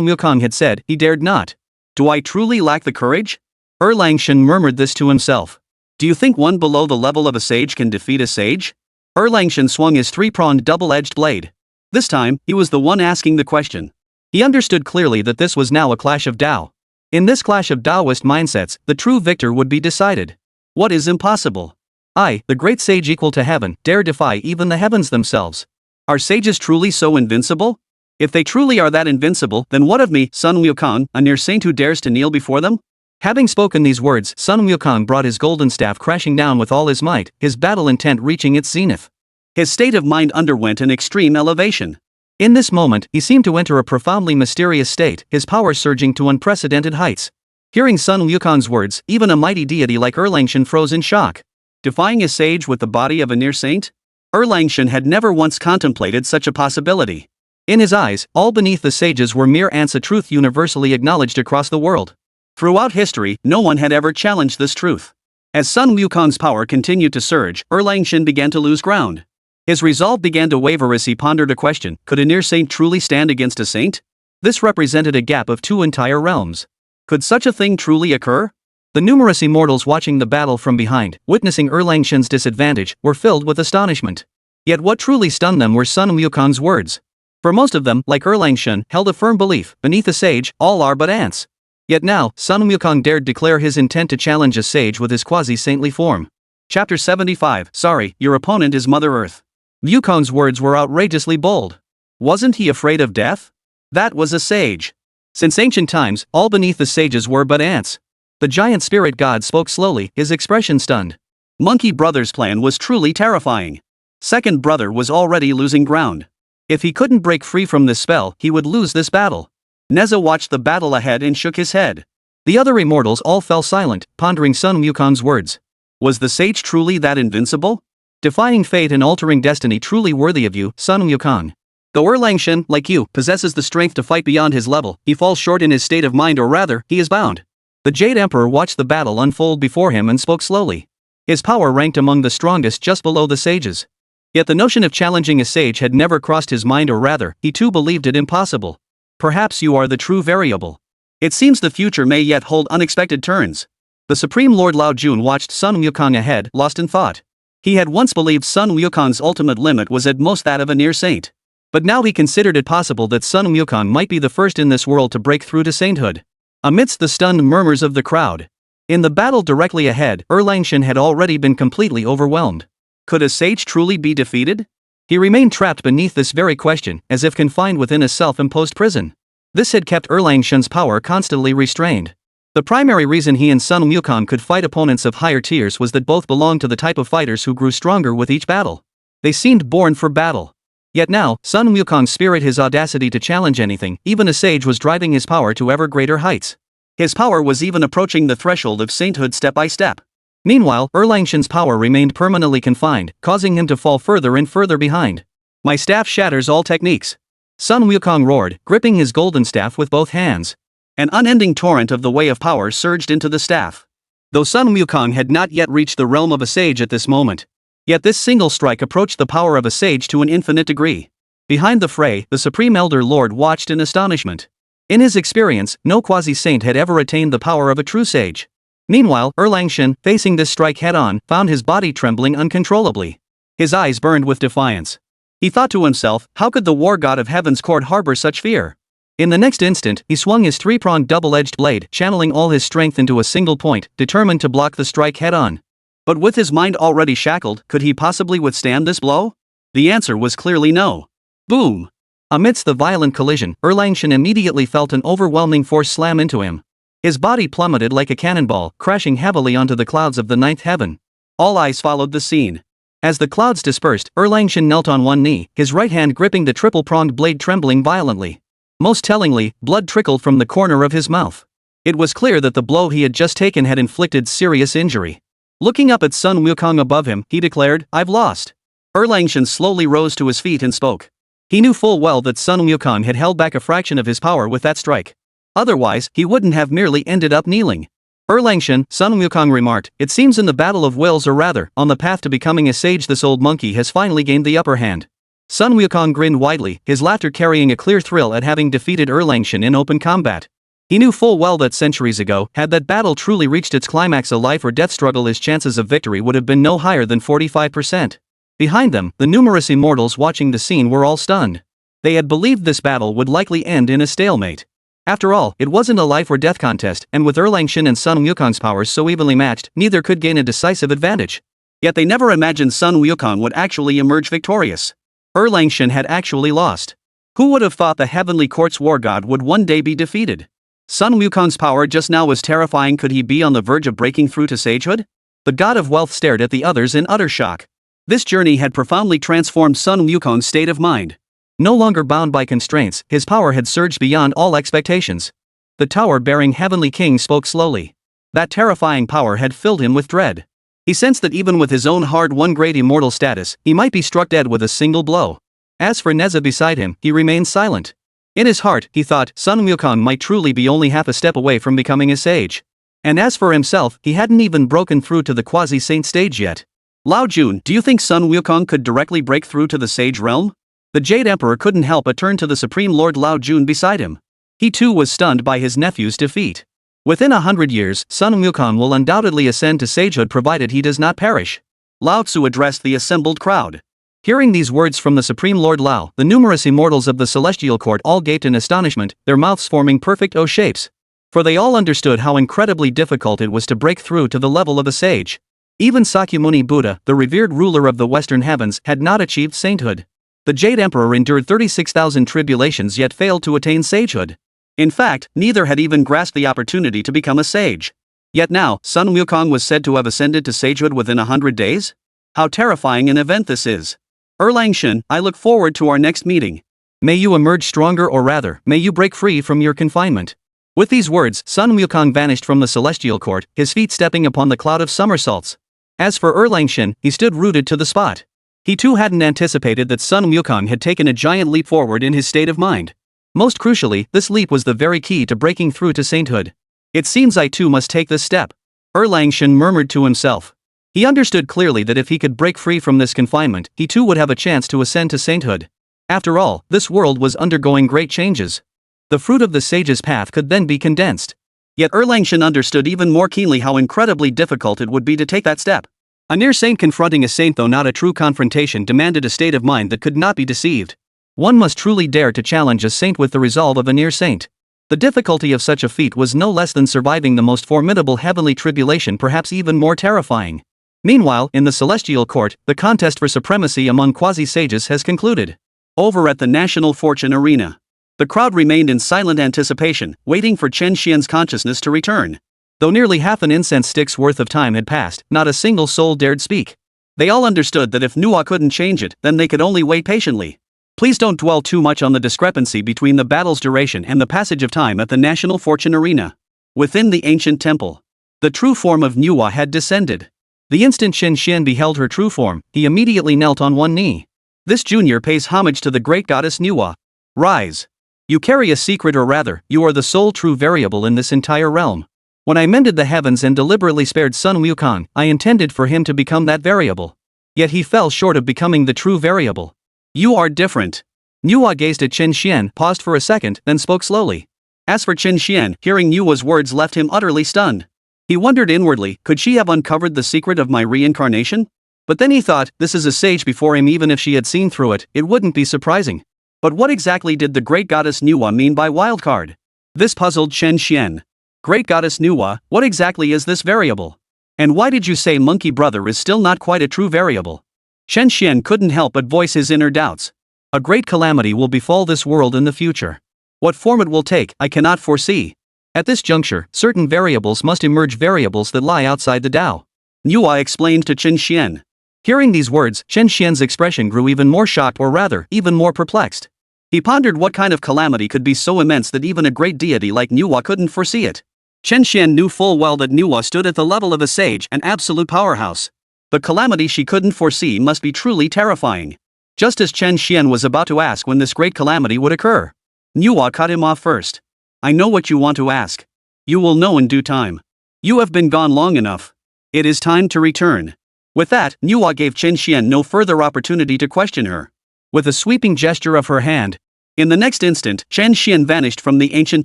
Wukong had said, he dared not. Do I truly lack the courage? Erlang Shen murmured this to himself. Do you think one below the level of a sage can defeat a sage? Erlang Shen swung his three-pronged double-edged blade. This time, he was the one asking the question. He understood clearly that this was now a clash of Tao. In this clash of Taoist mindsets, the true victor would be decided. What is impossible? I, the great sage equal to heaven, dare defy even the heavens themselves. Are sages truly so invincible? If they truly are that invincible, then what of me, Sun Wukong, a near saint who dares to kneel before them? Having spoken these words, Sun Wukong brought his golden staff crashing down with all his might, his battle intent reaching its zenith. His state of mind underwent an extreme elevation. In this moment, he seemed to enter a profoundly mysterious state, his power surging to unprecedented heights. Hearing Sun Wukong's words, even a mighty deity like Erlang Shen froze in shock. Defying a sage with the body of a near saint? Erlang Shen had never once contemplated such a possibility. In his eyes, all beneath the sages were mere ants, a truth universally acknowledged across the world. Throughout history, no one had ever challenged this truth. As Sun Wukong's power continued to surge, Erlang Shen began to lose ground. His resolve began to waver as he pondered a question: could a near saint truly stand against a saint? This represented a gap of two entire realms. Could such a thing truly occur? The numerous immortals watching the battle from behind, witnessing Erlang Shen's disadvantage, were filled with astonishment. Yet what truly stunned them were Sun Wukong's words. For most of them, like Erlang Shen, held a firm belief, beneath a sage, all are but ants. Yet now, Sun Wukong dared declare his intent to challenge a sage with his quasi-saintly form. Chapter 75. Sorry, your opponent is Mother Earth. Wukong's words were outrageously bold. Wasn't he afraid of death? That was a sage. Since ancient times, all beneath the sages were but ants. The giant spirit god spoke slowly, his expression stunned. Monkey Brother's plan was truly terrifying. Second Brother was already losing ground. If he couldn't break free from this spell, he would lose this battle. Nezha watched the battle ahead and shook his head. The other immortals all fell silent, pondering Sun Wukong's words. Was the sage truly that invincible? Defying fate and altering destiny truly worthy of you, Sun Wukong? Though Erlang Shen, like you, possesses the strength to fight beyond his level, he falls short in his state of mind, or rather, he is bound. The Jade Emperor watched the battle unfold before him and spoke slowly. His power ranked among the strongest just below the sages. Yet the notion of challenging a sage had never crossed his mind, or rather, he too believed it impossible. Perhaps you are the true variable. It seems the future may yet hold unexpected turns. The Supreme Lord Lao Jun watched Sun Wukong ahead, lost in thought. He had once believed Sun Wukong's ultimate limit was at most that of a near saint. But now he considered it possible that Sun Wukong might be the first in this world to break through to sainthood. Amidst the stunned murmurs of the crowd, in the battle directly ahead, Erlang Shen had already been completely overwhelmed. Could a sage truly be defeated? He remained trapped beneath this very question, as if confined within a self-imposed prison. This had kept Erlang Shen's power constantly restrained. The primary reason he and Sun Wukong could fight opponents of higher tiers was that both belonged to the type of fighters who grew stronger with each battle. They seemed born for battle. Yet now, Sun Wukong's spirit, his audacity to challenge anything, even a sage, was driving his power to ever greater heights. His power was even approaching the threshold of sainthood step by step. Meanwhile, Erlang Shen's power remained permanently confined, causing him to fall further and further behind. My staff shatters all techniques. Sun Wukong roared, gripping his golden staff with both hands. An unending torrent of the way of power surged into the staff. Though Sun Wukong had not yet reached the realm of a sage at this moment, yet this single strike approached the power of a sage to an infinite degree. Behind the fray, the Supreme Elder Lord watched in astonishment. In his experience, no quasi-saint had ever attained the power of a true sage. Meanwhile, Erlang Shen, facing this strike head-on, found his body trembling uncontrollably. His eyes burned with defiance. He thought to himself, how could the war god of heaven's court harbor such fear? In the next instant, he swung his three-pronged double-edged blade, channeling all his strength into a single point, determined to block the strike head-on. But with his mind already shackled, could he possibly withstand this blow? The answer was clearly no. Boom! Amidst the violent collision, Erlang Shen immediately felt an overwhelming force slam into him. His body plummeted like a cannonball, crashing heavily onto the clouds of the ninth heaven. All eyes followed the scene. As the clouds dispersed, Erlang Shen knelt on one knee, his right hand gripping the triple-pronged blade, trembling violently. Most tellingly, blood trickled from the corner of his mouth. It was clear that the blow he had just taken had inflicted serious injury. Looking up at Sun Wukong above him, he declared, "I've lost." Erlang Shen slowly rose to his feet and spoke. He knew full well that Sun Wukong had held back a fraction of his power with that strike. Otherwise, he wouldn't have merely ended up kneeling. Erlang Shen, Sun Wukong remarked, "It seems in the battle of wills, or rather, on the path to becoming a sage, this old monkey has finally gained the upper hand." Sun Wukong grinned widely, his laughter carrying a clear thrill at having defeated Erlang Shen in open combat. He knew full well that centuries ago, had that battle truly reached its climax, a life or death struggle, his chances of victory would have been no higher than 45%. Behind them, the numerous immortals watching the scene were all stunned. They had believed this battle would likely end in a stalemate. After all, it wasn't a life or death contest, and with Erlang Shen and Sun Wukong's powers so evenly matched, neither could gain a decisive advantage. Yet they never imagined Sun Wukong would actually emerge victorious. Erlang Shen had actually lost. Who would have thought the heavenly court's war god would one day be defeated? Sun Wukong's power just now was terrifying. Could he be on the verge of breaking through to sagehood? The god of wealth stared at the others in utter shock. This journey had profoundly transformed Sun Wukong's state of mind. No longer bound by constraints, his power had surged beyond all expectations. The tower-bearing heavenly king spoke slowly. That terrifying power had filled him with dread. He sensed that even with his own hard-won great immortal status, he might be struck dead with a single blow. As for Nezha beside him, he remained silent. In his heart, he thought, Sun Wukong might truly be only half a step away from becoming a sage. And as for himself, he hadn't even broken through to the quasi-saint stage yet. Lao Jun, do you think Sun Wukong could directly break through to the sage realm? The Jade Emperor couldn't help but turn to the Supreme Lord Lao Jun beside him. He too was stunned by his nephew's defeat. Within 100 years, Sun Wukong will undoubtedly ascend to sagehood provided he does not perish. Lao Tzu addressed the assembled crowd. Hearing these words from the Supreme Lord Lao, the numerous immortals of the celestial court all gaped in astonishment, their mouths forming perfect O shapes. For they all understood how incredibly difficult it was to break through to the level of a sage. Even Sakyamuni Buddha, the revered ruler of the western heavens, had not achieved sainthood. The Jade Emperor endured 36,000 tribulations yet failed to attain sagehood. In fact, neither had even grasped the opportunity to become a sage. Yet now, Sun Wukong was said to have ascended to sagehood within 100 days? How terrifying an event this is. Erlang Shen, I look forward to our next meeting. May you emerge stronger, or rather, may you break free from your confinement. With these words, Sun Wukong vanished from the celestial court, his feet stepping upon the cloud of somersaults. As for Erlang Shen, he stood rooted to the spot. He too hadn't anticipated that Sun Wukong had taken a giant leap forward in his state of mind. Most crucially, this leap was the very key to breaking through to sainthood. It seems I too must take this step. Erlang Shen murmured to himself. He understood clearly that if he could break free from this confinement, he too would have a chance to ascend to sainthood. After all, this world was undergoing great changes. The fruit of the sage's path could then be condensed. Yet Erlang Shen understood even more keenly how incredibly difficult it would be to take that step. A near saint confronting a saint, though not a true confrontation, demanded a state of mind that could not be deceived. One must truly dare to challenge a saint with the resolve of a near saint. The difficulty of such a feat was no less than surviving the most formidable heavenly tribulation, perhaps even more terrifying. Meanwhile, in the celestial court, the contest for supremacy among quasi-sages has concluded. Over at the National Fortune Arena, the crowd remained in silent anticipation, waiting for Chen Xuan's consciousness to return. Though nearly half an incense stick's worth of time had passed, not a single soul dared speak. They all understood that if Nuwa couldn't change it, then they could only wait patiently. Please don't dwell too much on the discrepancy between the battle's duration and the passage of time at the National Fortune Arena. Within the ancient temple, the true form of Manhwa had descended. The instant Chen Xuan beheld her true form, he immediately knelt on one knee. This junior pays homage to the great goddess Manhwa. Rise. You carry a secret, or rather, you are the sole true variable in this entire realm. When I mended the heavens and deliberately spared Sun Wukong, I intended for him to become that variable. Yet he fell short of becoming the true variable. You are different. Manhwa gazed at Chen Xuan, paused for a second, then spoke slowly. As for Chen Xuan, hearing Manhwa's words left him utterly stunned. He wondered inwardly, could she have uncovered the secret of my reincarnation? But then he thought, this is a sage before him, even if she had seen through it, it wouldn't be surprising. But what exactly did the great goddess Manhwa mean by wildcard? This puzzled Chen Xuan. Great goddess Manhwa, what exactly is this variable? And why did you say monkey brother is still not quite a true variable? Chen Xuan couldn't help but voice his inner doubts. A great calamity will befall this world in the future. What form it will take, I cannot foresee. At this juncture, certain variables must emerge, variables that lie outside the Tao. Manhwa explained to Chen Xuan. Hearing these words, Chen Xuan's expression grew even more shocked, or rather, even more perplexed. He pondered what kind of calamity could be so immense that even a great deity like Manhwa couldn't foresee it. Chen Xuan knew full well that Manhwa stood at the level of a sage, an absolute powerhouse. The calamity she couldn't foresee must be truly terrifying. Just as Chen Xuan was about to ask when this great calamity would occur, Manhwa cut him off first. I know what you want to ask. You will know in due time. You have been gone long enough. It is time to return. With that, Manhwa gave Chen Xuan no further opportunity to question her. With a sweeping gesture of her hand, in the next instant, Chen Xuan vanished from the ancient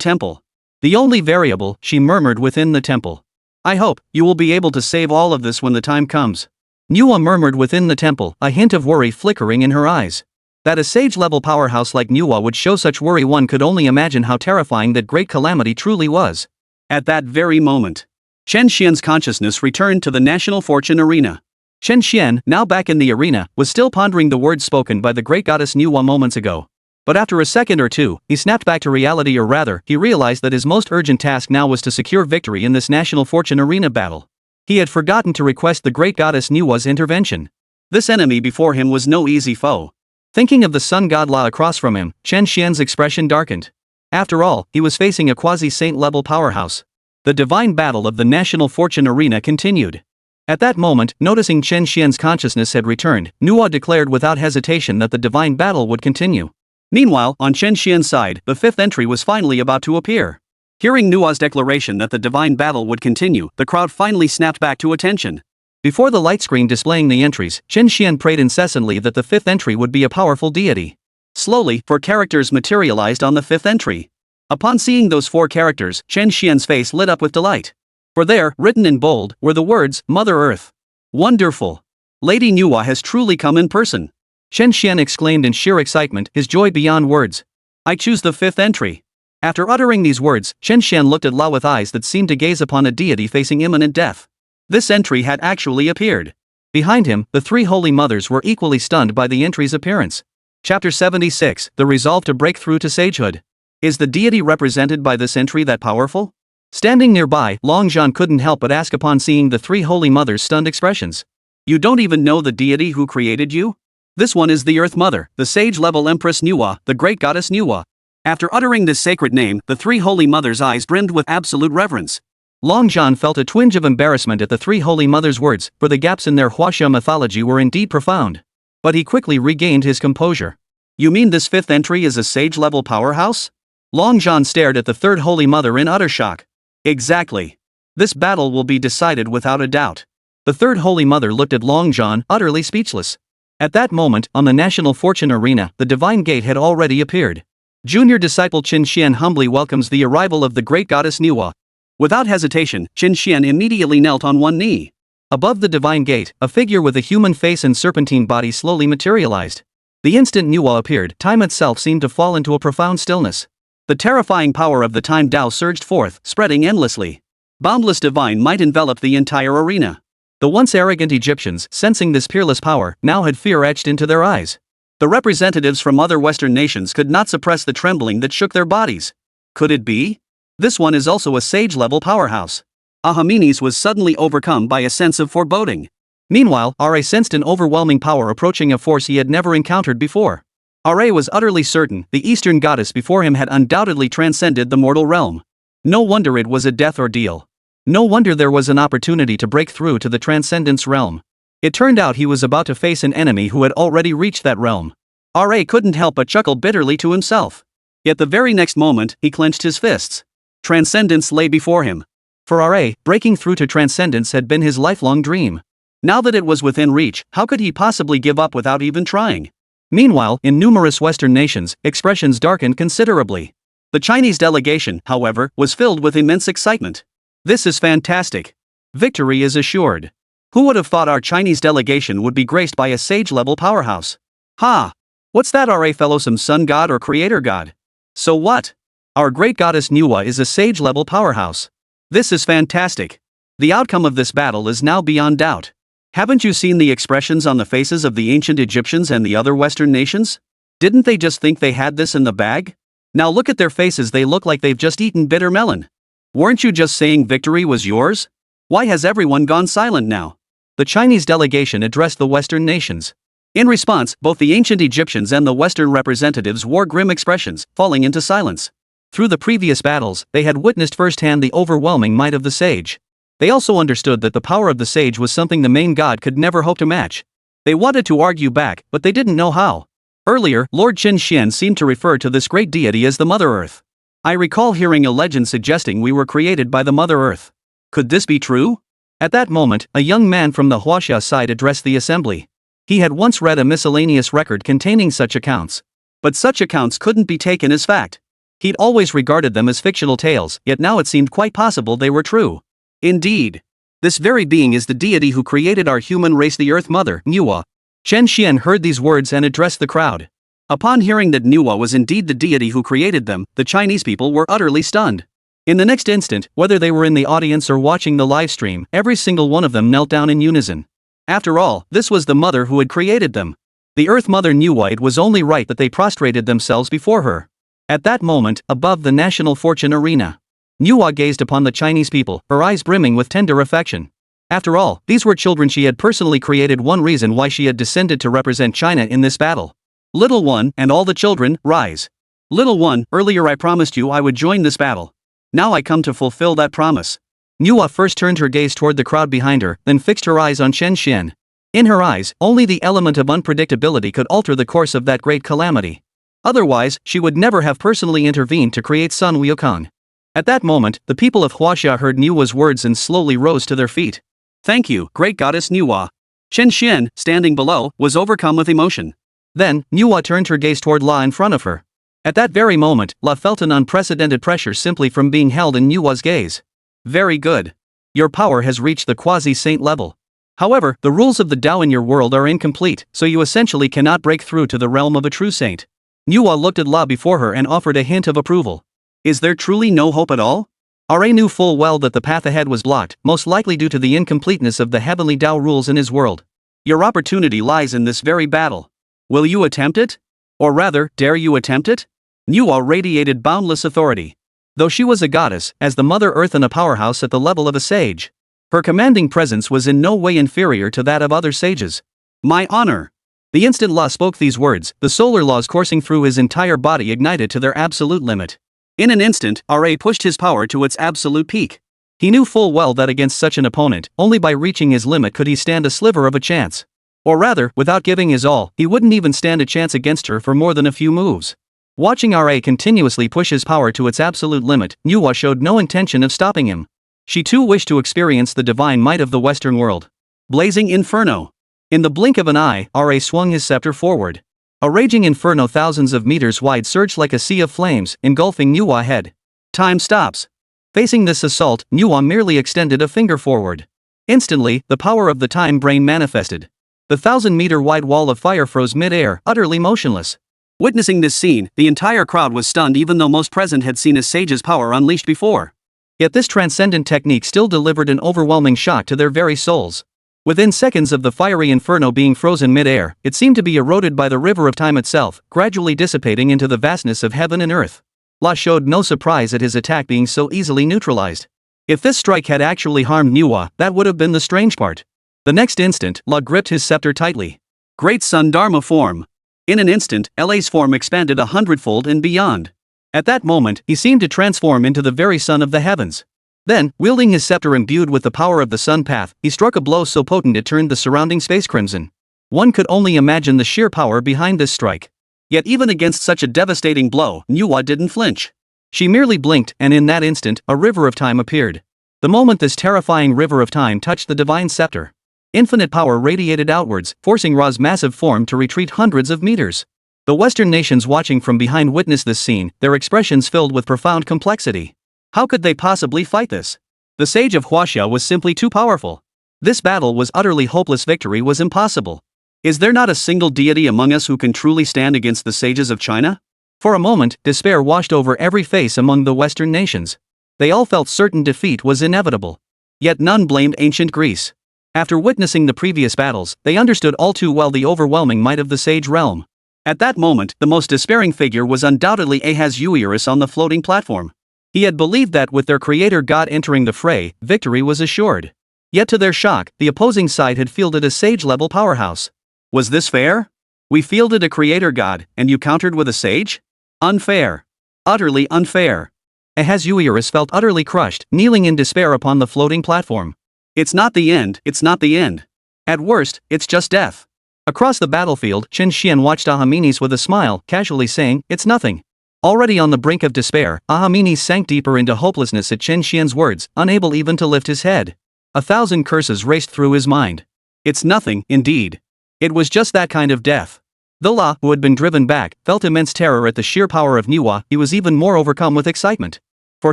temple. The only variable, she murmured within the temple. I hope you will be able to save all of this when the time comes. Manhwa murmured within the temple, a hint of worry flickering in her eyes. That a sage-level powerhouse like Manhwa would show such worry, one could only imagine how terrifying that great calamity truly was. At that very moment, Chen Xuan's consciousness returned to the National Fortune Arena. Chen Xuan, now back in the arena, was still pondering the words spoken by the great goddess Manhwa moments ago. But after a second or two, he snapped back to reality, or rather, he realized that his most urgent task now was to secure victory in this National Fortune Arena battle. He had forgotten to request the great goddess Manhwa's intervention. This enemy before him was no easy foe. Thinking of the sun god La across from him, Chen Xuan's expression darkened. After all, he was facing a quasi-saint level powerhouse. The divine battle of the National Fortune Arena continued. At that moment, noticing Chen Xuan's consciousness had returned, Manhwa declared without hesitation that the divine battle would continue. Meanwhile, on Chen Xuan's side, the fifth entry was finally about to appear. Hearing Manhwa's declaration that the divine battle would continue, the crowd finally snapped back to attention. Before the light screen displaying the entries, Chen Xuan prayed incessantly that the fifth entry would be a powerful deity. Slowly, 4 characters materialized on the fifth entry. Upon seeing those 4 characters, Chen Xuan's face lit up with delight. For there, written in bold, were the words, Mother Earth. Wonderful. Lady Manhwa has truly come in person. Chen Xuan exclaimed in sheer excitement, his joy beyond words. I choose the fifth entry. After uttering these words, Chen Xuan looked at La with eyes that seemed to gaze upon a deity facing imminent death. This entry had actually appeared. Behind him, the 3 holy mothers were equally stunned by the entry's appearance. Chapter 76, The Resolve to Break Through to Sagehood. Is the deity represented by this entry that powerful? Standing nearby, Long Zhan couldn't help but ask upon seeing the 3 holy mothers' stunned expressions. You don't even know the deity who created you? This one is the Earth Mother, the sage-level Empress Manhwa, the great goddess Manhwa. After uttering this sacred name, the 3 holy mothers' eyes brimmed with absolute reverence. Long Zhan felt a twinge of embarrassment at the 3 holy mothers' words, for the gaps in their Huaxia mythology were indeed profound. But he quickly regained his composure. You mean this fifth entry is a sage-level powerhouse? Long Zhan stared at the 3rd holy mother in utter shock. Exactly. This battle will be decided without a doubt. The 3rd holy mother looked at Long Zhan, utterly speechless. At that moment, on the National Fortune Arena, the divine gate had already appeared. Junior disciple Chen Xuan humbly welcomes the arrival of the great goddess Manhwa. Without hesitation, Chen Xuan immediately knelt on one knee. Above the divine gate, a figure with a human face and serpentine body slowly materialized. The instant Manhwa appeared, time itself seemed to fall into a profound stillness. The terrifying power of the time Tao surged forth, spreading endlessly. Boundless divine might enveloped the entire arena. The once arrogant Egyptians, sensing this peerless power, now had fear etched into their eyes. The representatives from other Western nations could not suppress the trembling that shook their bodies. Could it be? This one is also a sage-level powerhouse. Ahamenes was suddenly overcome by a sense of foreboding. Meanwhile, Ra sensed an overwhelming power approaching, a force he had never encountered before. Ra was utterly certain the Eastern goddess before him had undoubtedly transcended the mortal realm. No wonder it was a death ordeal. No wonder there was an opportunity to break through to the transcendence realm. It turned out he was about to face an enemy who had already reached that realm. Ra couldn't help but chuckle bitterly to himself. Yet the very next moment, he clenched his fists. Transcendence lay before him. For Ra, breaking through to transcendence had been his lifelong dream. Now that it was within reach, how could he possibly give up without even trying? Meanwhile, in numerous Western nations, expressions darkened considerably. The Chinese delegation, however, was filled with immense excitement. This is fantastic. Victory is assured. Who would have thought our Chinese delegation would be graced by a sage-level powerhouse? Ha! What's that, Ra fellow, some sun god or creator god? So what? Our great goddess Manhwa is a sage-level powerhouse. This is fantastic. The outcome of this battle is now beyond doubt. Haven't you seen the expressions on the faces of the ancient Egyptians and the other Western nations? Didn't they just think they had this in the bag? Now look at their faces, they look like they've just eaten bitter melon. Weren't you just saying victory was yours? Why has everyone gone silent now? The Chinese delegation addressed the Western nations. In response, both the ancient Egyptians and the Western representatives wore grim expressions, falling into silence. Through the previous battles, they had witnessed firsthand the overwhelming might of the sage. They also understood that the power of the sage was something the main god could never hope to match. They wanted to argue back, but they didn't know how. Earlier, Lord Chen Xuan seemed to refer to this great deity as the Mother Earth. I recall hearing a legend suggesting we were created by the Mother Earth. Could this be true? At that moment, a young man from the Huaxia side addressed the assembly. He had once read a miscellaneous record containing such accounts. But such accounts couldn't be taken as fact. He'd always regarded them as fictional tales, yet now it seemed quite possible they were true. Indeed. This very being is the deity who created our human race, the Earth Mother, Manhwa. Chen Xuan heard these words and addressed the crowd. Upon hearing that Manhwa was indeed the deity who created them, the Chinese people were utterly stunned. In the next instant, whether they were in the audience or watching the live stream, every single one of them knelt down in unison. After all, this was the mother who had created them. The Earth Mother Manhwa, it was only right that they prostrated themselves before her. At that moment, above the National Fortune Arena, Manhwa gazed upon the Chinese people, her eyes brimming with tender affection. After all, these were children she had personally created, one reason why she had descended to represent China in this battle. Little one, and all the children, rise. Little one, earlier I promised you I would join this battle. Now I come to fulfill that promise. Manhwa first turned her gaze toward the crowd behind her, then fixed her eyes on Chen Xuan. In her eyes, only the element of unpredictability could alter the course of that great calamity. Otherwise, she would never have personally intervened to create Sun Wukong. At that moment, the people of Huaxia heard Manhwa's words and slowly rose to their feet. Thank you, great goddess Manhwa. Chen Xuan, standing below, was overcome with emotion. Then, Manhwa turned her gaze toward La in front of her. At that very moment, La felt an unprecedented pressure simply from being held in Manhwa's gaze. Very good. Your power has reached the quasi-saint level. However, the rules of the Tao in your world are incomplete, so you essentially cannot break through to the realm of a true saint. Manhwa looked at La before her and offered a hint of approval. Is there truly no hope at all? Ra knew full well that the path ahead was blocked, most likely due to the incompleteness of the heavenly Tao rules in his world. Your opportunity lies in this very battle. Will you attempt it? Or rather, dare you attempt it? Manhwa radiated boundless authority. Though she was a goddess, as the Mother Earth and a powerhouse at the level of a sage, her commanding presence was in no way inferior to that of other sages. My honor. The instant La spoke these words, the solar laws coursing through his entire body ignited to their absolute limit. In an instant, Ra pushed his power to its absolute peak. He knew full well that against such an opponent, only by reaching his limit could he stand a sliver of a chance. Or rather, without giving his all, he wouldn't even stand a chance against her for more than a few moves. Watching Ra continuously push his power to its absolute limit, Manhwa showed no intention of stopping him. She too wished to experience the divine might of the Western world. Blazing Inferno. In the blink of an eye, Ra swung his scepter forward. A raging inferno thousands of meters wide surged like a sea of flames, engulfing Manhwa ahead. Time stops. Facing this assault, Manhwa merely extended a finger forward. Instantly, the power of the time brain manifested. The 1,000-meter wide wall of fire froze mid-air, utterly motionless. Witnessing this scene, the entire crowd was stunned, even though most present had seen a sage's power unleashed before. Yet this transcendent technique still delivered an overwhelming shock to their very souls. Within seconds of the fiery inferno being frozen mid-air, it seemed to be eroded by the river of time itself, gradually dissipating into the vastness of heaven and earth. La showed no surprise at his attack being so easily neutralized. If this strike had actually harmed Manhwa, that would have been the strange part. The next instant, La gripped his scepter tightly. Great Sun Dharma form. In an instant, LA's form expanded 100-fold and beyond. At that moment, he seemed to transform into the very sun of the heavens. Then, wielding his scepter imbued with the power of the sun path, he struck a blow so potent it turned the surrounding space crimson. One could only imagine the sheer power behind this strike. Yet even against such a devastating blow, Manhwa didn't flinch. She merely blinked, and in that instant, a river of time appeared. The moment this terrifying river of time touched the divine scepter, infinite power radiated outwards, forcing Ra's massive form to retreat hundreds of meters. The Western nations watching from behind witnessed this scene, their expressions filled with profound complexity. How could they possibly fight this? The sage of Huaxia was simply too powerful. This battle was utterly hopeless. Victory was impossible. Is there not a single deity among us who can truly stand against the sages of China? For a moment, despair washed over every face among the Western nations. They all felt certain defeat was inevitable. Yet none blamed ancient Greece. After witnessing the previous battles, they understood all too well the overwhelming might of the sage realm. At that moment, the most despairing figure was undoubtedly Ahasuerus on the floating platform. He had believed that with their creator god entering the fray, victory was assured. Yet to their shock, the opposing side had fielded a sage-level powerhouse. Was this fair? We fielded a creator god, and you countered with a sage? Unfair. Utterly unfair. Ahasuerus felt utterly crushed, kneeling in despair upon the floating platform. It's not the end, it's not the end. At worst, it's just death. Across the battlefield, Chen Xuan watched Ahamenes with a smile, casually saying, "It's nothing." Already on the brink of despair, Ahamenes sank deeper into hopelessness at Chen Xuan's words, unable even to lift his head. 1,000 curses raced through his mind. It's nothing, indeed. It was just that kind of death. Though La, who had been driven back, felt immense terror at the sheer power of Manhwa, he was even more overcome with excitement. For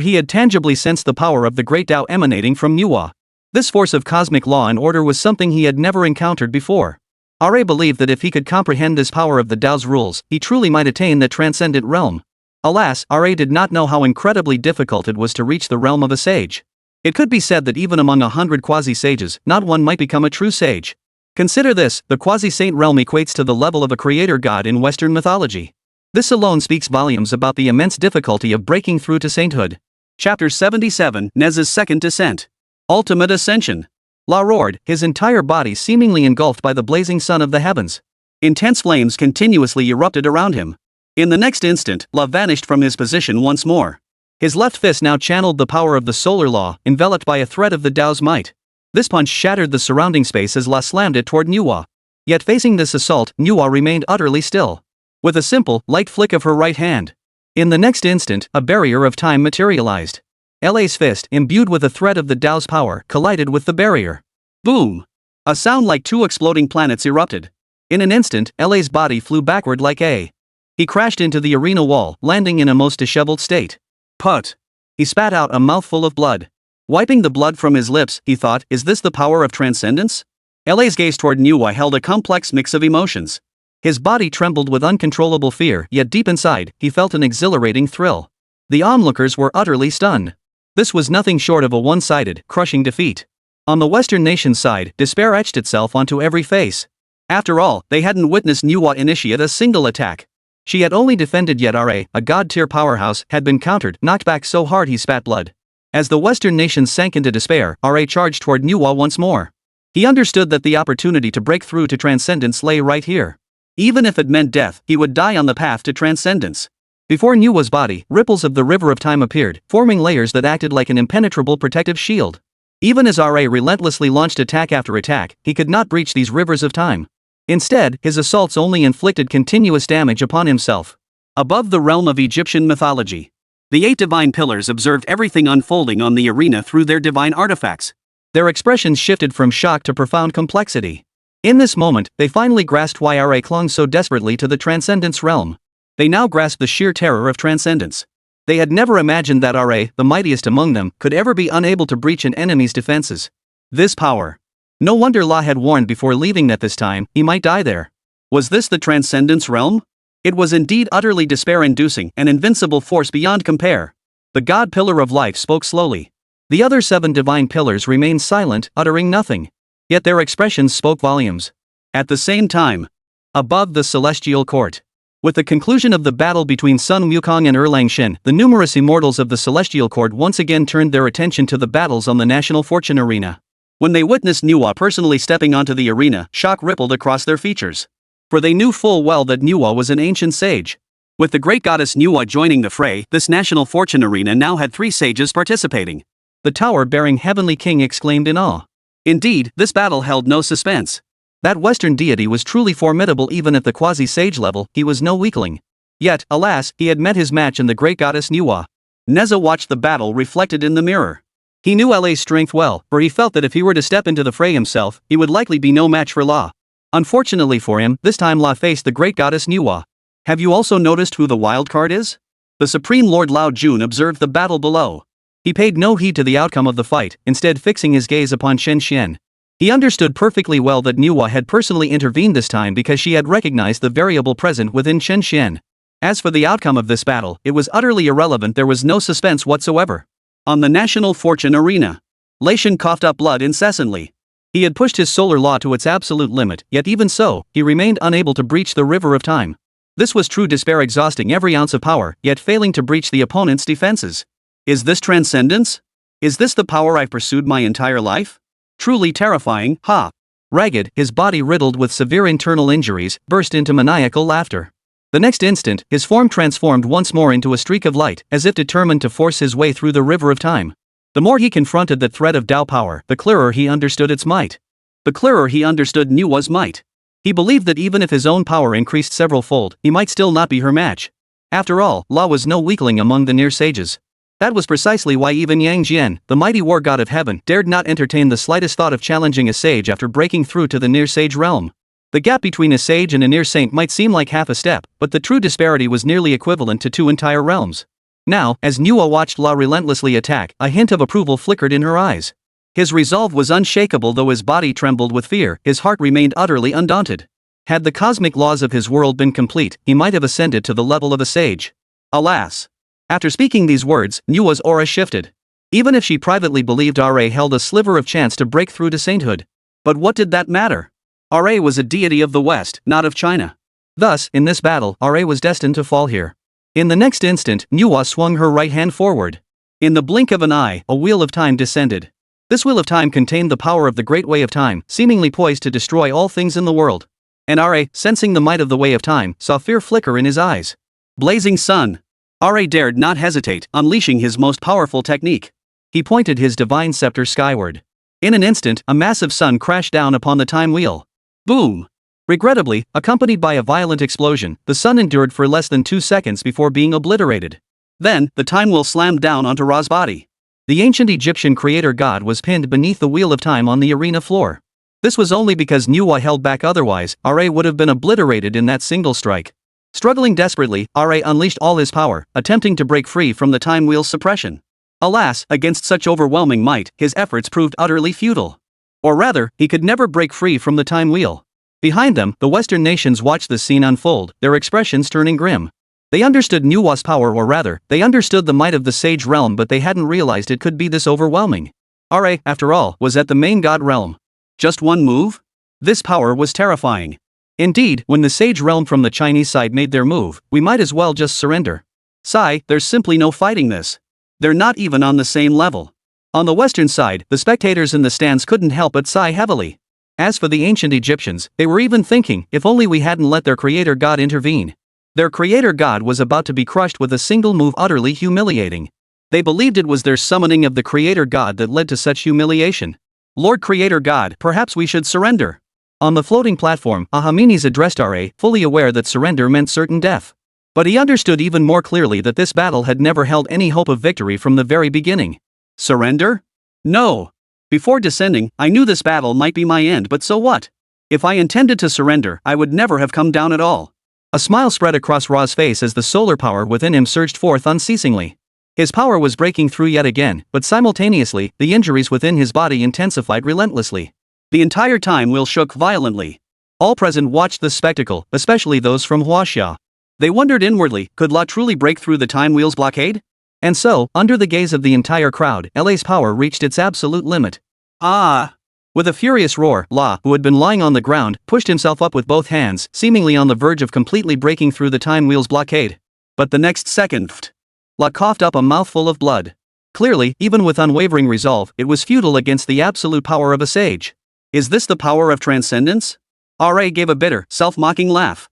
he had tangibly sensed the power of the great Tao emanating from Manhwa. This force of cosmic law and order was something he had never encountered before. Ra believed that if he could comprehend this power of the Tao's rules, he truly might attain that transcendent realm. Alas, Ra did not know how incredibly difficult it was to reach the realm of a sage. It could be said that even among 100 quasi-sages, not one might become a true sage. Consider this, the quasi-saint realm equates to the level of a creator god in Western mythology. This alone speaks volumes about the immense difficulty of breaking through to sainthood. Chapter 77, Nezha's Second Descent. Ultimate Ascension. La roared, his entire body seemingly engulfed by the blazing sun of the heavens. Intense flames continuously erupted around him. In the next instant, La vanished from his position once more. His left fist now channeled the power of the solar law, enveloped by a thread of the Tao's might. This punch shattered the surrounding space as La slammed it toward Manhwa. Yet facing this assault, Manhwa remained utterly still. With a simple, light flick of her right hand. In the next instant, a barrier of time materialized. La's fist, imbued with a thread of the Tao's power, collided with the barrier. Boom! A sound like two exploding planets erupted. In an instant, La's body flew backward like a. He crashed into the arena wall, landing in a most disheveled state. Put! He spat out a mouthful of blood. Wiping the blood from his lips, he thought, is this the power of transcendence? La's gaze toward Manhwa held a complex mix of emotions. His body trembled with uncontrollable fear, yet deep inside, he felt an exhilarating thrill. The onlookers were utterly stunned. This was nothing short of a one-sided, crushing defeat. On the Western nation's side, despair etched itself onto every face. After all, they hadn't witnessed Manhwa initiate a single attack. She had only defended, yet Ra, a god-tier powerhouse, had been countered, knocked back so hard he spat blood. As the Western nations sank into despair, Ra charged toward Manhwa once more. He understood that the opportunity to break through to transcendence lay right here. Even if it meant death, he would die on the path to transcendence. Before Manhwa's body, ripples of the river of time appeared, forming layers that acted like an impenetrable protective shield. Even as Ra relentlessly launched attack after attack, he could not breach these rivers of time. Instead, his assaults only inflicted continuous damage upon himself. Above the realm of Egyptian mythology, the 8 divine pillars observed everything unfolding on the arena through their divine artifacts. Their expressions shifted from shock to profound complexity. In this moment, they finally grasped why Ra clung so desperately to the transcendence realm. They now grasped the sheer terror of transcendence. They had never imagined that Ra, the mightiest among them, could ever be unable to breach an enemy's defenses. This power. No wonder La had warned before leaving that this time, he might die there. Was this the transcendence realm? It was indeed utterly despair-inducing, an invincible force beyond compare. The god pillar of life spoke slowly. The other 7 divine pillars remained silent, uttering nothing. Yet their expressions spoke volumes. At the same time, above the celestial court, with the conclusion of the battle between Sun Wukong and Erlang Shen, the numerous immortals of the celestial court once again turned their attention to the battles on the national fortune arena. When they witnessed Manhwa personally stepping onto the arena, shock rippled across their features. For they knew full well that Nuwa was an ancient sage. With the great goddess Nuwa joining the fray, this national fortune arena now had 3 sages participating. The tower-bearing heavenly king exclaimed in awe. Indeed, this battle held no suspense. That Western deity was truly formidable even at the quasi-sage level, he was no weakling. Yet, alas, he had met his match in the great goddess Nuwa. Nezha watched the battle reflected in the mirror. He knew La's strength well, for he felt that if he were to step into the fray himself, he would likely be no match for La. Unfortunately for him, this time La faced the great goddess Nuwa. Have you also noticed who the wild card is? The Supreme Lord Lao Jun observed the battle below. He paid no heed to the outcome of the fight, instead fixing his gaze upon Chen Xuan. He understood perfectly well that Nuwa had personally intervened this time because she had recognized the variable present within Chen Xuan. As for the outcome of this battle, it was utterly irrelevant, there was no suspense whatsoever. On the national fortune arena, Lei Shen coughed up blood incessantly. He had pushed his solar law to its absolute limit, yet even so, he remained unable to breach the river of time. This was true despair, exhausting every ounce of power, yet failing to breach the opponent's defenses. Is this transcendence? Is this the power I've pursued my entire life? Truly terrifying, ha! Ragged, his body riddled with severe internal injuries, burst into maniacal laughter. The next instant, his form transformed once more into a streak of light, as if determined to force his way through the river of time. The more he confronted the threat of Tao power, the clearer he understood its might. The clearer he understood Nuwa's might. He believed that even if his own power increased several-fold, he might still not be her match. After all, La was no weakling among the near sages. That was precisely why even Yang Jian, the mighty war god of heaven, dared not entertain the slightest thought of challenging a sage after breaking through to the near sage realm. The gap between a sage and a near saint might seem like half a step, but the true disparity was nearly equivalent to 2 entire realms. Now, as Nuwa watched La relentlessly attack, a hint of approval flickered in her eyes. His resolve was unshakable, though his body trembled with fear, his heart remained utterly undaunted. Had the cosmic laws of his world been complete, he might have ascended to the level of a sage. Alas! After speaking these words, Nuwa's aura shifted. Even if she privately believed Ra held a sliver of chance to break through to sainthood. But what did that matter? Ra was a deity of the West, not of China. Thus, in this battle, Ra was destined to fall here. In the next instant, Nuwa swung her right hand forward. In the blink of an eye, a wheel of time descended. This wheel of time contained the power of the great way of time, seemingly poised to destroy all things in the world. And Ra, sensing the might of the way of time, saw fear flicker in his eyes. Blazing sun! Ra dared not hesitate, unleashing his most powerful technique. He pointed his divine scepter skyward. In an instant, a massive sun crashed down upon the time wheel. Boom! Regrettably, accompanied by a violent explosion, the sun endured for less than 2 seconds before being obliterated. Then, the time wheel slammed down onto Ra's body. The ancient Egyptian creator god was pinned beneath the wheel of time on the arena floor. This was only because Nuwa held back, otherwise, Ra would have been obliterated in that single strike. Struggling desperately, Ra unleashed all his power, attempting to break free from the time wheel's suppression. Alas, against such overwhelming might, his efforts proved utterly futile. Or rather, he could never break free from the time wheel. Behind them, the Western nations watched this scene unfold, their expressions turning grim. They understood Nuwa's power, or rather, they understood the might of the sage realm, but they hadn't realized it could be this overwhelming. Ra, after all, was at the main god realm. Just one move? This power was terrifying. Indeed, when the sage realm from the Chinese side made their move, we might as well just surrender. Sigh, there's simply no fighting this. They're not even on the same level. On the Western side, the spectators in the stands couldn't help but sigh heavily. As for the ancient Egyptians, they were even thinking, if only we hadn't let their creator god intervene. Their creator god was about to be crushed with a single move, utterly humiliating. They believed it was their summoning of the creator god that led to such humiliation. Lord Creator God, perhaps we should surrender. On the floating platform, Ahamenes addressed Ra, fully aware that surrender meant certain death. But he understood even more clearly that this battle had never held any hope of victory from the very beginning. Surrender? No. Before descending, I knew this battle might be my end, but so what? If I intended to surrender, I would never have come down at all. A smile spread across Ra's face as the solar power within him surged forth unceasingly. His power was breaking through yet again, but simultaneously, the injuries within his body intensified relentlessly. The entire time wheel shook violently. All present watched the spectacle, especially those from Huaxia. They wondered inwardly, could La truly break through the time wheel's blockade? And so, under the gaze of the entire crowd, La's power reached its absolute limit. Ah! With a furious roar, La, who had been lying on the ground, pushed himself up with both hands, seemingly on the verge of completely breaking through the time wheel's blockade. But the next second, La coughed up a mouthful of blood. Clearly, even with unwavering resolve, it was futile against the absolute power of a sage. Is this the power of transcendence? Ra gave a bitter, self-mocking laugh.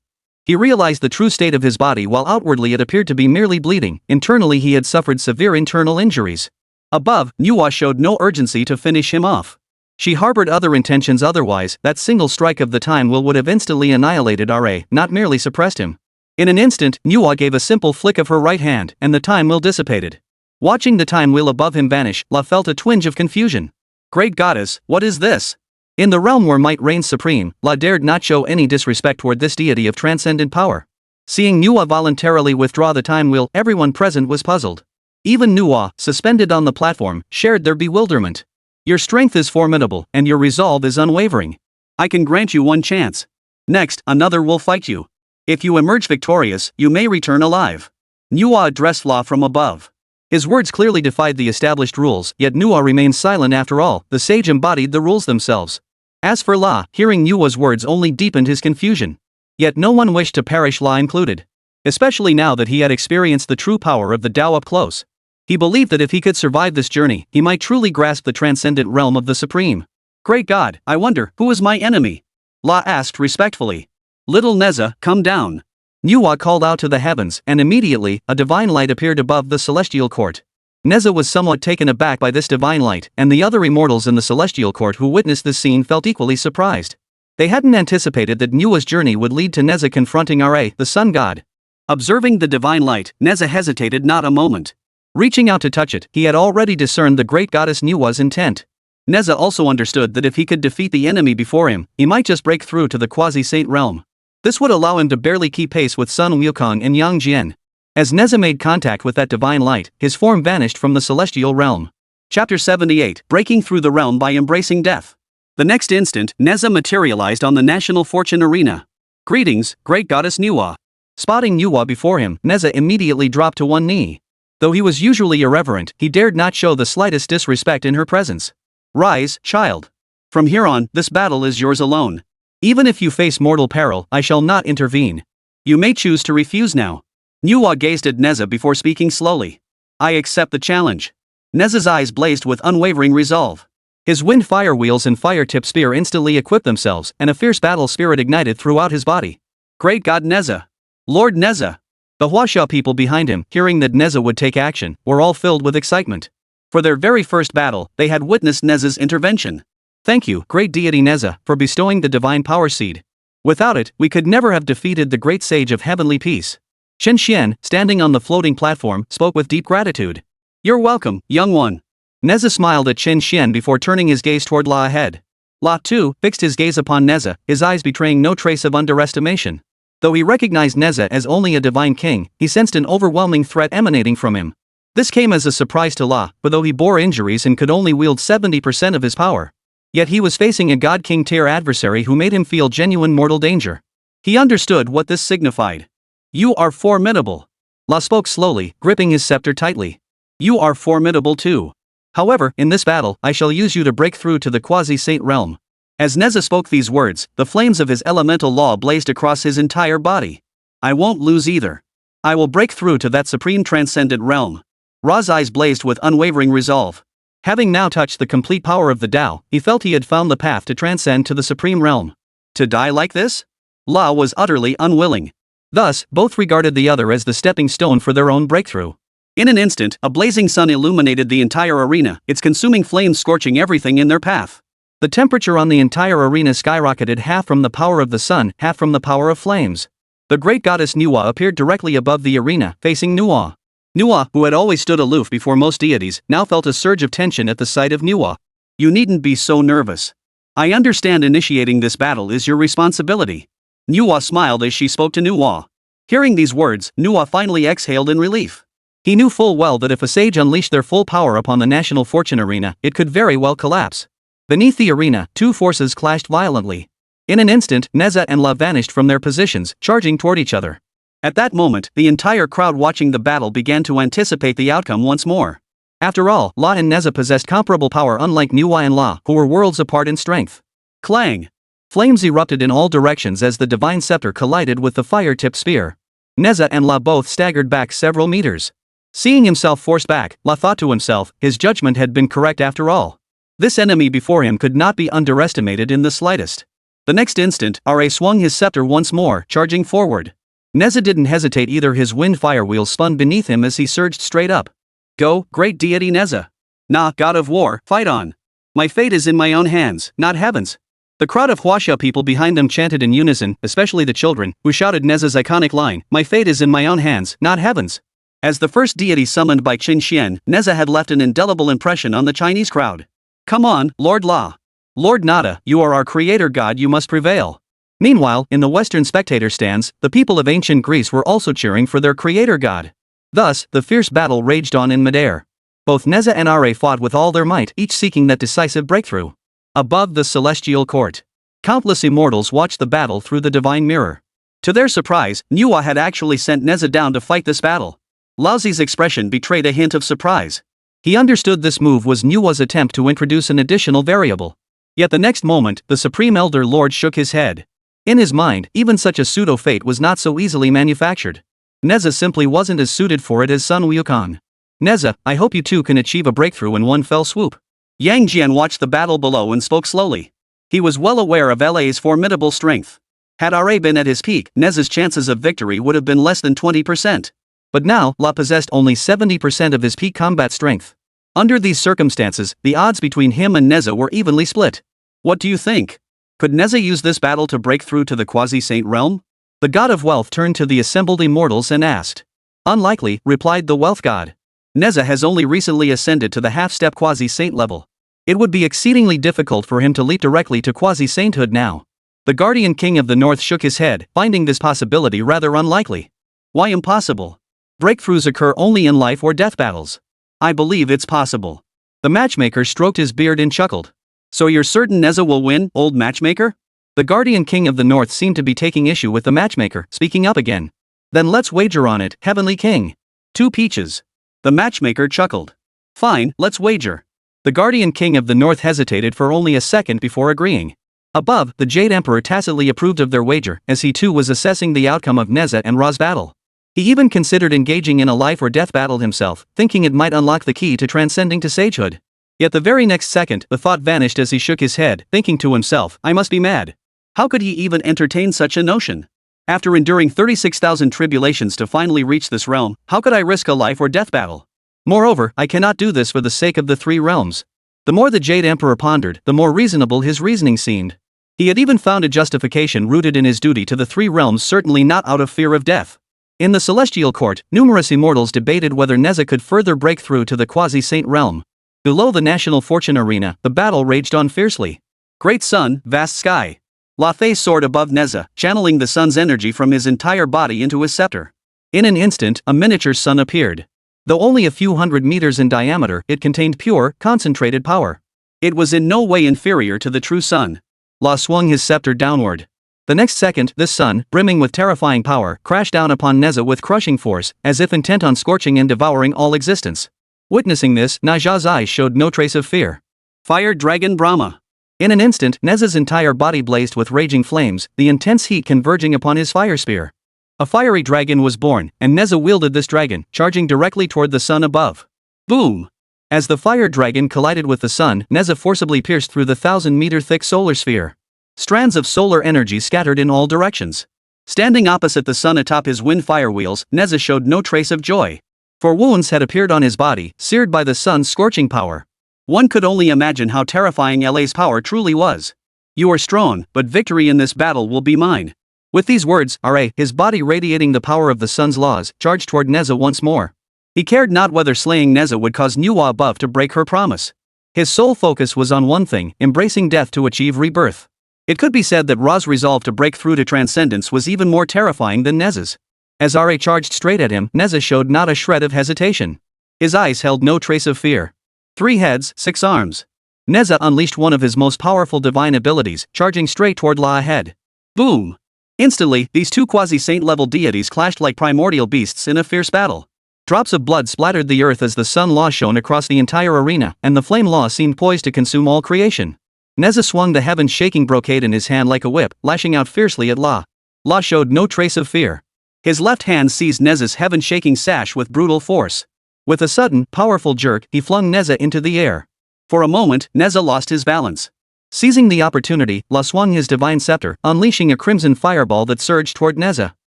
He realized the true state of his body. While outwardly it appeared to be merely bleeding, internally he had suffered severe internal injuries. Above, Manhwa showed no urgency to finish him off. She harbored other intentions. Otherwise, that single strike of the time wheel would have instantly annihilated Ra, not merely suppressed him. In an instant, Manhwa gave a simple flick of her right hand, and the time wheel dissipated. Watching the time wheel above him vanish, La felt a twinge of confusion. Great goddess, what is this? In the realm where might reigns supreme, La dared not show any disrespect toward this deity of transcendent power. Seeing Manhwa voluntarily withdraw the time wheel, everyone present was puzzled. Even Manhwa, suspended on the platform, shared their bewilderment. Your strength is formidable, and your resolve is unwavering. I can grant you one chance. Next, another will fight you. If you emerge victorious, you may return alive. Manhwa addressed La from above. His words clearly defied the established rules, yet Manhwa remained silent. After all, the sage embodied the rules themselves. As for La, hearing Manhwa's words only deepened his confusion. Yet no one wished to perish, La included. Especially now that he had experienced the true power of the Tao up close. He believed that if he could survive this journey, he might truly grasp the transcendent realm of the Supreme. Great God, I wonder, who is my enemy? La asked respectfully. Little Nezha, come down. Manhwa called out to the heavens, and immediately, a divine light appeared above the celestial court. Nezha was somewhat taken aback by this divine light, and the other immortals in the celestial court who witnessed this scene felt equally surprised. They hadn't anticipated that Manhwa's journey would lead to Nezha confronting Ra, the sun god. Observing the divine light, Nezha hesitated not a moment. Reaching out to touch it, he had already discerned the great goddess Manhwa's intent. Nezha also understood that if he could defeat the enemy before him, he might just break through to the quasi-saint realm. This would allow him to barely keep pace with Sun Wukong and Yang Jian. As Nezha made contact with that divine light, his form vanished from the celestial realm. Chapter 78, Breaking Through the Realm by Embracing Death. The next instant, Nezha materialized on the national fortune arena. Greetings, great goddess Manhwa. Spotting Manhwa before him, Nezha immediately dropped to one knee. Though he was usually irreverent, he dared not show the slightest disrespect in her presence. Rise, child. From here on, this battle is yours alone. Even if you face mortal peril, I shall not intervene. You may choose to refuse now. Manhwa gazed at Nezha before speaking slowly. I accept the challenge. Nezha's eyes blazed with unwavering resolve. His wind fire wheels and fire-tipped spear instantly equipped themselves, and a fierce battle spirit ignited throughout his body. Great God Nezha! Lord Nezha! The Huaxia people behind him, hearing that Nezha would take action, were all filled with excitement. For their very first battle, they had witnessed Nezha's intervention. Thank you, great deity Nezha, for bestowing the divine power seed. Without it, we could never have defeated the great sage of heavenly peace. Chen Xuan, standing on the floating platform, spoke with deep gratitude. You're welcome, young one. Nezha smiled at Chen Xuan before turning his gaze toward La ahead. La, too, fixed his gaze upon Nezha, his eyes betraying no trace of underestimation. Though he recognized Nezha as only a divine king, he sensed an overwhelming threat emanating from him. This came as a surprise to La, for though he bore injuries and could only wield 70% of his power, yet he was facing a god king tier adversary who made him feel genuine mortal danger. He understood what this signified. You are formidable. La spoke slowly, gripping his scepter tightly. You are formidable too. However, in this battle, I shall use you to break through to the quasi-saint realm. As Nezha spoke these words, the flames of his elemental law blazed across his entire body. I won't lose either. I will break through to that supreme transcendent realm. Ra's eyes blazed with unwavering resolve. Having now touched the complete power of the Tao, he felt he had found the path to transcend to the supreme realm. To die like this? La was utterly unwilling. Thus, both regarded the other as the stepping stone for their own breakthrough. In an instant, a blazing sun illuminated the entire arena, its consuming flames scorching everything in their path. The temperature on the entire arena skyrocketed, half from the power of the sun, half from the power of flames. The great goddess Manhwa appeared directly above the arena, facing Manhwa. Manhwa, who had always stood aloof before most deities, now felt a surge of tension at the sight of Manhwa. You needn't be so nervous. I understand initiating this battle is your responsibility. Manhwa smiled as she spoke to Manhwa. Hearing these words, Manhwa finally exhaled in relief. He knew full well that if a sage unleashed their full power upon the national fortune arena, it could very well collapse. Beneath the arena, two forces clashed violently. In an instant, Nezha and La vanished from their positions, charging toward each other. At that moment, the entire crowd watching the battle began to anticipate the outcome once more. After all, La and Nezha possessed comparable power, unlike Manhwa and La, who were worlds apart in strength. Clang! Flames erupted in all directions as the divine scepter collided with the fire-tipped spear. Nezha and La both staggered back several meters. Seeing himself forced back, La thought to himself, his judgment had been correct after all. This enemy before him could not be underestimated in the slightest. The next instant, Ra swung his scepter once more, charging forward. Nezha didn't hesitate either. His wind fire wheels spun beneath him as he surged straight up. Go, great deity Nezha. Nah, god of war, fight on. My fate is in my own hands, not heaven's. The crowd of Huaxia people behind them chanted in unison, especially the children, who shouted Nezha's iconic line, my fate is in my own hands, not heaven's. As the first deity summoned by Chen Xuan, Nezha had left an indelible impression on the Chinese crowd. Come on, Lord La. Lord Nada, you are our creator god, you must prevail. Meanwhile, in the Western spectator stands, the people of ancient Greece were also cheering for their creator god. Thus, the fierce battle raged on in midair. Both Nezha and Ra fought with all their might, each seeking that decisive breakthrough. Above the celestial court, countless immortals watched the battle through the divine mirror. To their surprise, Manhwa had actually sent Nezha down to fight this battle. Laozi's expression betrayed a hint of surprise. He understood this move was Manhwa's attempt to introduce an additional variable. Yet the next moment, the Supreme Elder Lord shook his head. In his mind, even such a pseudo-fate was not so easily manufactured. Nezha simply wasn't as suited for it as Sun Wukong. Nezha, I hope you too can achieve a breakthrough in one fell swoop. Yang Jian watched the battle below and spoke slowly. He was well aware of La's formidable strength. Had Ra been at his peak, Nezha's chances of victory would have been less than 20%. But now, La possessed only 70% of his peak combat strength. Under these circumstances, the odds between him and Nezha were evenly split. What do you think? Could Nezha use this battle to break through to the quasi-saint realm? The god of wealth turned to the assembled immortals and asked. Unlikely, replied the wealth god. Nezha has only recently ascended to the half-step quasi-saint level. It would be exceedingly difficult for him to leap directly to quasi-sainthood now. The guardian king of the north shook his head, finding this possibility rather unlikely. Why impossible? Breakthroughs occur only in life or death battles. I believe it's possible. The matchmaker stroked his beard and chuckled. So you're certain Nezha will win, old matchmaker? The guardian king of the north seemed to be taking issue with the matchmaker, speaking up again. Then let's wager on it, heavenly king. 2 peaches. The matchmaker chuckled. Fine, let's wager. The guardian king of the north hesitated for only a second before agreeing. Above, the Jade Emperor tacitly approved of their wager, as he too was assessing the outcome of Nezha and Ra's battle. He even considered engaging in a life or death battle himself, thinking it might unlock the key to transcending to sagehood. Yet the very next second, the thought vanished as he shook his head, thinking to himself, I must be mad. How could he even entertain such a notion? After enduring 36,000 tribulations to finally reach this realm, how could I risk a life or death battle? Moreover, I cannot do this for the sake of the 3 realms. The more the Jade Emperor pondered, the more reasonable his reasoning seemed. He had even found a justification rooted in his duty to the 3 realms, certainly not out of fear of death. In the celestial court, numerous immortals debated whether Nezha could further break through to the quasi-saint realm. Below the national fortune arena, the battle raged on fiercely. Great sun, vast sky. La Fei soared above Nezha, channeling the sun's energy from his entire body into his scepter. In an instant, a miniature sun appeared. Though only a few hundred meters in diameter, it contained pure, concentrated power. It was in no way inferior to the true sun. La swung his scepter downward. The next second, this sun, brimming with terrifying power, crashed down upon Nezha with crushing force, as if intent on scorching and devouring all existence. Witnessing this, Nezha's eyes showed no trace of fear. Fire Dragon Brahma. In an instant, Nezha's entire body blazed with raging flames, the intense heat converging upon his fire spear. A fiery dragon was born, and Nezha wielded this dragon, charging directly toward the sun above. Boom! As the fire dragon collided with the sun, Nezha forcibly pierced through the 1,000-meter-thick solar sphere. Strands of solar energy scattered in all directions. Standing opposite the sun atop his wind fire wheels, Nezha showed no trace of joy. For wounds had appeared on his body, seared by the sun's scorching power. One could only imagine how terrifying La's power truly was. You are strong, but victory in this battle will be mine. With these words, Ra, his body radiating the power of the sun's laws, charged toward Nezha once more. He cared not whether slaying Nezha would cause Manhwa above to break her promise. His sole focus was on one thing, embracing death to achieve rebirth. It could be said that Ra's resolve to break through to transcendence was even more terrifying than Nezha's. As Ra charged straight at him, Nezha showed not a shred of hesitation. His eyes held no trace of fear. 3 heads, 6 arms. Nezha unleashed one of his most powerful divine abilities, charging straight toward La ahead. Boom! Instantly, these 2 quasi-saint level deities clashed like primordial beasts in a fierce battle. Drops of blood splattered the earth as the sun law shone across the entire arena, and the flame law seemed poised to consume all creation. Nezha swung the heaven-shaking brocade in his hand like a whip, lashing out fiercely at La. La showed no trace of fear. His left hand seized Nezha's heaven-shaking sash with brutal force. With a sudden, powerful jerk, he flung Nezha into the air. For a moment, Nezha lost his balance. Seizing the opportunity, La swung his divine scepter, unleashing a crimson fireball that surged toward Nezha.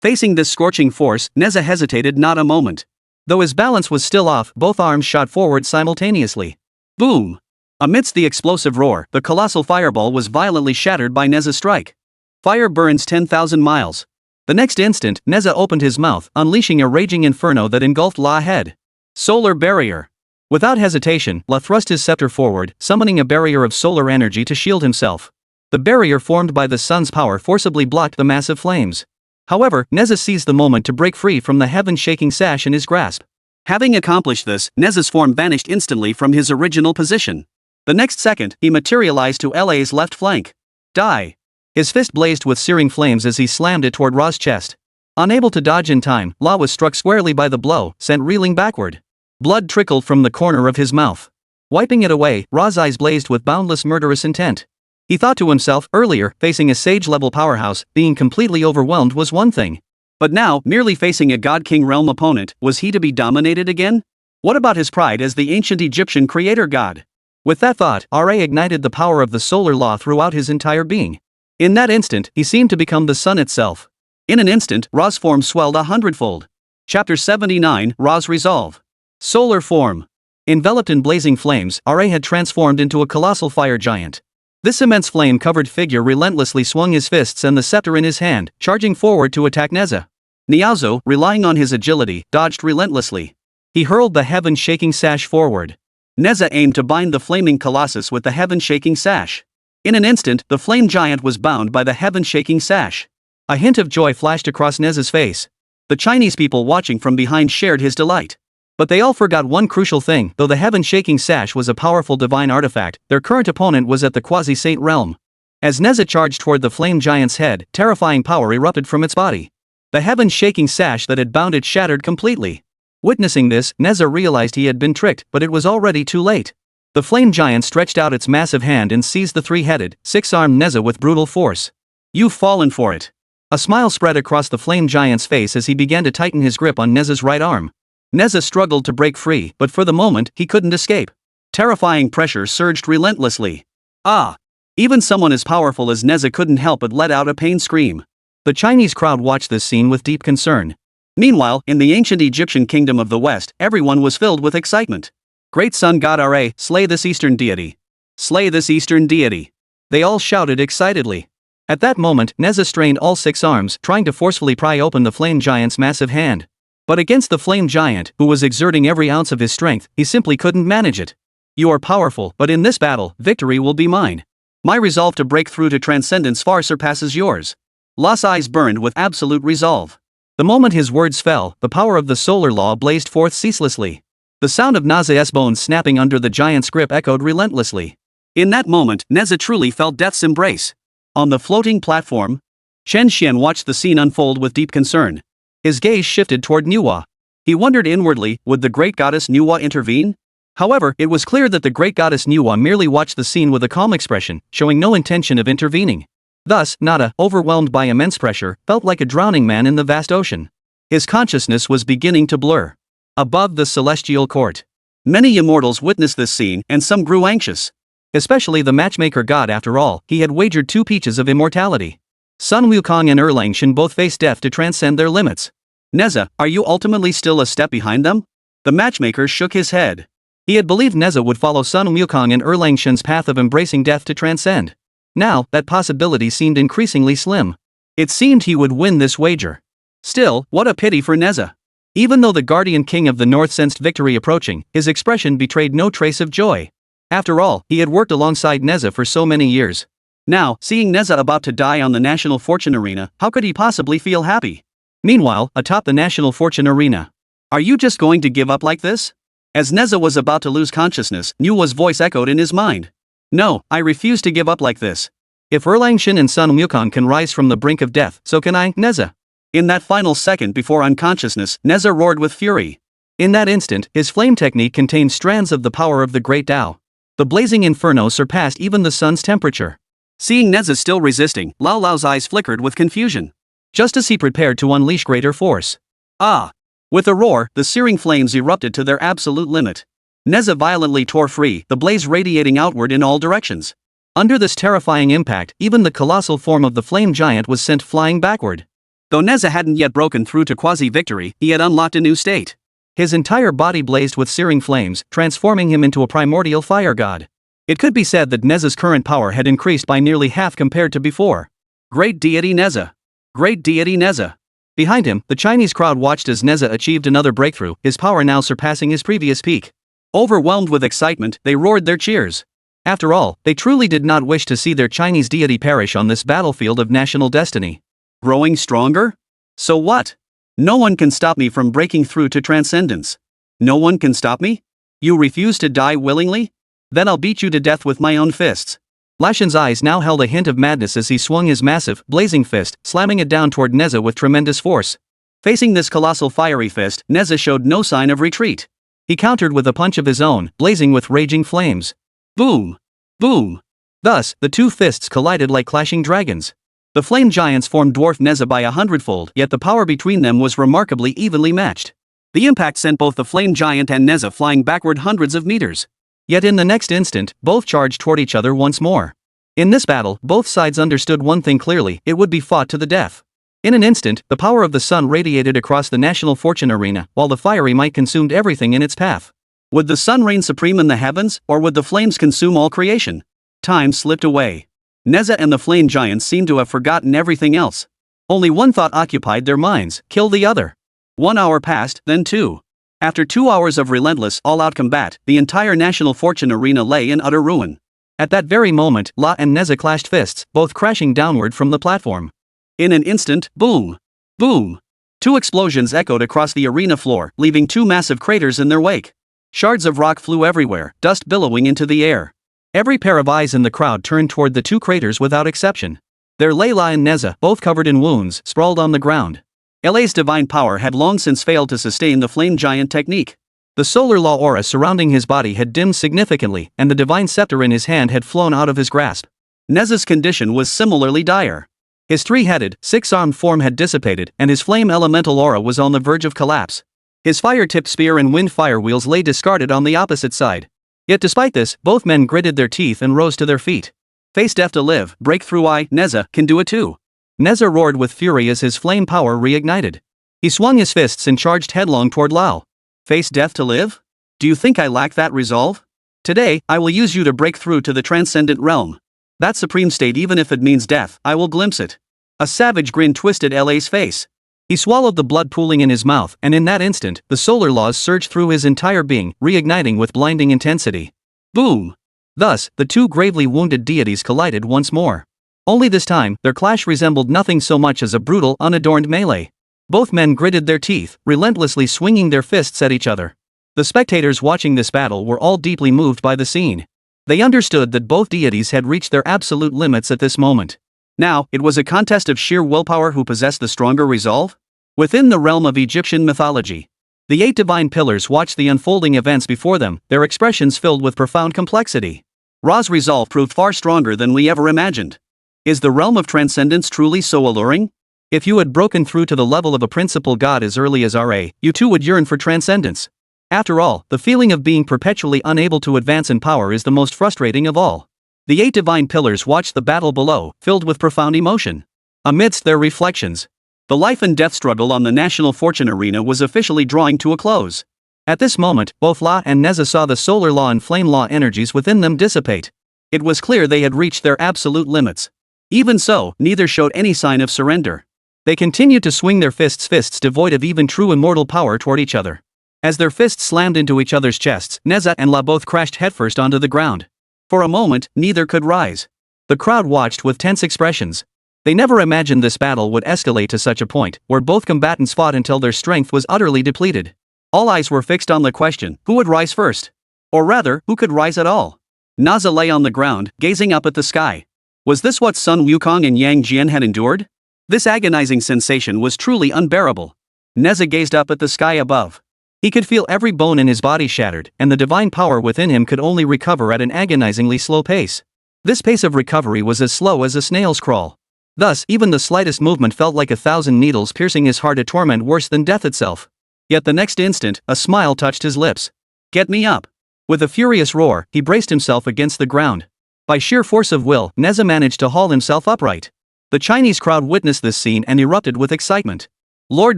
Facing this scorching force, Nezha hesitated not a moment. Though his balance was still off, both arms shot forward simultaneously. Boom! Amidst the explosive roar, the colossal fireball was violently shattered by Nezha's strike. Fire burns 10,000 miles. The next instant, Nezha opened his mouth, unleashing a raging inferno that engulfed La ahead. Solar barrier. Without hesitation, La thrust his scepter forward, summoning a barrier of solar energy to shield himself. The barrier formed by the sun's power forcibly blocked the massive flames. However, Nezha seized the moment to break free from the heaven-shaking sash in his grasp. Having accomplished this, Nezha's form vanished instantly from his original position. The next second, he materialized to LA's left flank. Die! His fist blazed with searing flames as he slammed it toward Ra's chest. Unable to dodge in time, La was struck squarely by the blow, sent reeling backward. Blood trickled from the corner of his mouth. Wiping it away, Ra's eyes blazed with boundless murderous intent. He thought to himself, earlier, facing a sage-level powerhouse, being completely overwhelmed was one thing. But now, merely facing a God-King realm opponent, was he to be dominated again? What about his pride as the ancient Egyptian creator god? With that thought, Ra ignited the power of the solar law throughout his entire being. In that instant, he seemed to become the sun itself. In an instant, Ra's form swelled 100-fold. Chapter 79, Ra's Resolve. Solar form. Enveloped in blazing flames, Ra had transformed into a colossal fire giant. This immense flame-covered figure relentlessly swung his fists and the scepter in his hand, charging forward to attack Nezha. Niazo, relying on his agility, dodged relentlessly. He hurled the heaven-shaking sash forward. Nezha aimed to bind the flaming colossus with the heaven-shaking sash. In an instant, the flame giant was bound by the heaven-shaking sash. A hint of joy flashed across Nezha's face. The Chinese people watching from behind shared his delight. But they all forgot one crucial thing: though the heaven-shaking sash was a powerful divine artifact, their current opponent was at the quasi-saint realm. As Nezha charged toward the flame giant's head, terrifying power erupted from its body. The heaven-shaking sash that had bound it shattered completely. Witnessing this, Nezha realized he had been tricked, but it was already too late. The flame giant stretched out its massive hand and seized the three-headed, six-armed Nezha with brutal force. "You've fallen for it." A smile spread across the flame giant's face as he began to tighten his grip on Nezha's right arm. Nezha struggled to break free, but for the moment, he couldn't escape. Terrifying pressure surged relentlessly. Ah! Even someone as powerful as Nezha couldn't help but let out a pain scream. The Chinese crowd watched this scene with deep concern. Meanwhile, in the ancient Egyptian kingdom of the West, everyone was filled with excitement. "Great sun god Ra, slay this eastern deity. Slay this eastern deity." They all shouted excitedly. At that moment, Nezha strained all six arms, trying to forcefully pry open the flame giant's massive hand. But against the flame giant, who was exerting every ounce of his strength, he simply couldn't manage it. "You are powerful, but in this battle, victory will be mine. My resolve to break through to transcendence far surpasses yours." La's eyes burned with absolute resolve. The moment his words fell, the power of the solar law blazed forth ceaselessly. The sound of Nezha's bones snapping under the giant's grip echoed relentlessly. In that moment, Nezha truly felt death's embrace. On the floating platform, Chen Xuan watched the scene unfold with deep concern. His gaze shifted toward Nuwa. He wondered inwardly, would the great goddess Nuwa intervene? However, it was clear that the great goddess Nuwa merely watched the scene with a calm expression, showing no intention of intervening. Thus, Nada, overwhelmed by immense pressure, felt like a drowning man in the vast ocean. His consciousness was beginning to blur. Above the celestial court, many immortals witnessed this scene, and some grew anxious. Especially the matchmaker god. After all, he had wagered 2 peaches of immortality. Sun Wukong and Erlang Shen both faced death to transcend their limits. "Nezha, are you ultimately still a step behind them?" The matchmaker shook his head. He had believed Nezha would follow Sun Wukong and Erlang Shen's path of embracing death to transcend. Now, that possibility seemed increasingly slim. It seemed he would win this wager. Still, what a pity for Nezha. Even though the guardian king of the north sensed victory approaching, his expression betrayed no trace of joy. After all, he had worked alongside Nezha for so many years. Now, seeing Nezha about to die on the national fortune arena, how could he possibly feel happy? Meanwhile, atop the national fortune arena. "Are you just going to give up like this?" As Nezha was about to lose consciousness, Nuwa's voice echoed in his mind. "No, I refuse to give up like this. If Erlang Shen and Sun Wukong can rise from the brink of death, so can I, Nezha." In that final second before unconsciousness, Nezha roared with fury. In that instant, his flame technique contained strands of the power of the great Tao. The blazing inferno surpassed even the sun's temperature. Seeing Nezha still resisting, Lao Lao's eyes flickered with confusion. Just as he prepared to unleash greater force. Ah! With a roar, the searing flames erupted to their absolute limit. Nezha violently tore free, the blaze radiating outward in all directions. Under this terrifying impact, even the colossal form of the flame giant was sent flying backward. Though Nezha hadn't yet broken through to quasi-victory, he had unlocked a new state. His entire body blazed with searing flames, transforming him into a primordial fire god. It could be said that Nezha's current power had increased by nearly half compared to before. Great deity Nezha! Great deity Nezha! Behind him, the Chinese crowd watched as Nezha achieved another breakthrough, his power now surpassing his previous peak. Overwhelmed with excitement, they roared their cheers. After all, they truly did not wish to see their Chinese deity perish on this battlefield of national destiny. Growing stronger? So what? No one can stop me from breaking through to transcendence. No one can stop me? You refuse to die willingly? Then I'll beat you to death with my own fists. Lai Shen's eyes now held a hint of madness as he swung his massive, blazing fist, slamming it down toward Nezha with tremendous force. Facing this colossal fiery fist, Nezha showed no sign of retreat. He countered with a punch of his own, blazing with raging flames. Boom! Boom! Thus, the two fists collided like clashing dragons. The flame giants formed dwarf Nezha by 100-fold, yet the power between them was remarkably evenly matched. The impact sent both the flame giant and Nezha flying backward hundreds of meters. Yet in the next instant, both charged toward each other once more. In this battle, both sides understood one thing clearly: it would be fought to the death. In an instant, the power of the sun radiated across the national fortune arena, while the fiery might consumed everything in its path. Would the sun reign supreme in the heavens, or would the flames consume all creation? Time slipped away. Nezha and the flame giants seemed to have forgotten everything else. Only one thought occupied their minds: kill the other. 1 hour passed, then 2. After 2 hours of relentless, all-out combat, the entire national fortune arena lay in utter ruin. At that very moment, La and Nezha clashed fists, both crashing downward from the platform. In an instant, boom! Boom! 2 explosions echoed across the arena floor, leaving 2 massive craters in their wake. Shards of rock flew everywhere, dust billowing into the air. Every pair of eyes in the crowd turned toward the 2 craters without exception. There lay La and Nezha, both covered in wounds, sprawled on the ground. LA's divine power had long since failed to sustain the flame giant technique. The solar law aura surrounding his body had dimmed significantly, and the divine scepter in his hand had flown out of his grasp. Nezha's condition was similarly dire. His 3-headed, 6-armed form had dissipated, and his flame elemental aura was on the verge of collapse. His fire-tipped spear and wind fire wheels lay discarded on the opposite side. Yet despite this, both men gritted their teeth and rose to their feet. Face death to live, breakthrough Nezha can do it too. Nezha roared with fury as his flame power reignited. He swung his fists and charged headlong toward Lao. Face death to live? Do you think I lack that resolve? Today, I will use you to break through to the transcendent realm. That supreme state, even if it means death, I will glimpse it. A savage grin twisted LA's face. He swallowed the blood pooling in his mouth, and in that instant, the solar laws surged through his entire being, reigniting with blinding intensity. Boom! Thus, the 2 gravely wounded deities collided once more. Only this time, their clash resembled nothing so much as a brutal, unadorned melee. Both men gritted their teeth, relentlessly swinging their fists at each other. The spectators watching this battle were all deeply moved by the scene. They understood that both deities had reached their absolute limits at this moment. Now, it was a contest of sheer willpower who possessed the stronger resolve? Within the realm of Egyptian mythology, the 8 divine pillars watched the unfolding events before them, their expressions filled with profound complexity. Ra's resolve proved far stronger than we ever imagined. Is the realm of transcendence truly so alluring? If you had broken through to the level of a principal god as early as Ra, you too would yearn for transcendence. After all, the feeling of being perpetually unable to advance in power is the most frustrating of all. The 8 divine pillars watched the battle below, filled with profound emotion. Amidst their reflections, the life and death struggle on the national fortune arena was officially drawing to a close. At this moment, both La and Nezha saw the solar law and flame law energies within them dissipate. It was clear they had reached their absolute limits. Even so, neither showed any sign of surrender. They continued to swing their fists devoid of even true immortal power toward each other. As their fists slammed into each other's chests, Nezha and La both crashed headfirst onto the ground. For a moment, neither could rise. The crowd watched with tense expressions. They never imagined this battle would escalate to such a point, where both combatants fought until their strength was utterly depleted. All eyes were fixed on the question, who would rise first? Or rather, who could rise at all? Nezha lay on the ground, gazing up at the sky. Was this what Sun Wukong and Yang Jian had endured? This agonizing sensation was truly unbearable. Nezha gazed up at the sky above. He could feel every bone in his body shattered, and the divine power within him could only recover at an agonizingly slow pace. This pace of recovery was as slow as a snail's crawl. Thus, even the slightest movement felt like 1,000 needles piercing his heart, a torment worse than death itself. Yet the next instant, a smile touched his lips. Get me up. With a furious roar, he braced himself against the ground. By sheer force of will, Nezha managed to haul himself upright. The Chinese crowd witnessed this scene and erupted with excitement. Lord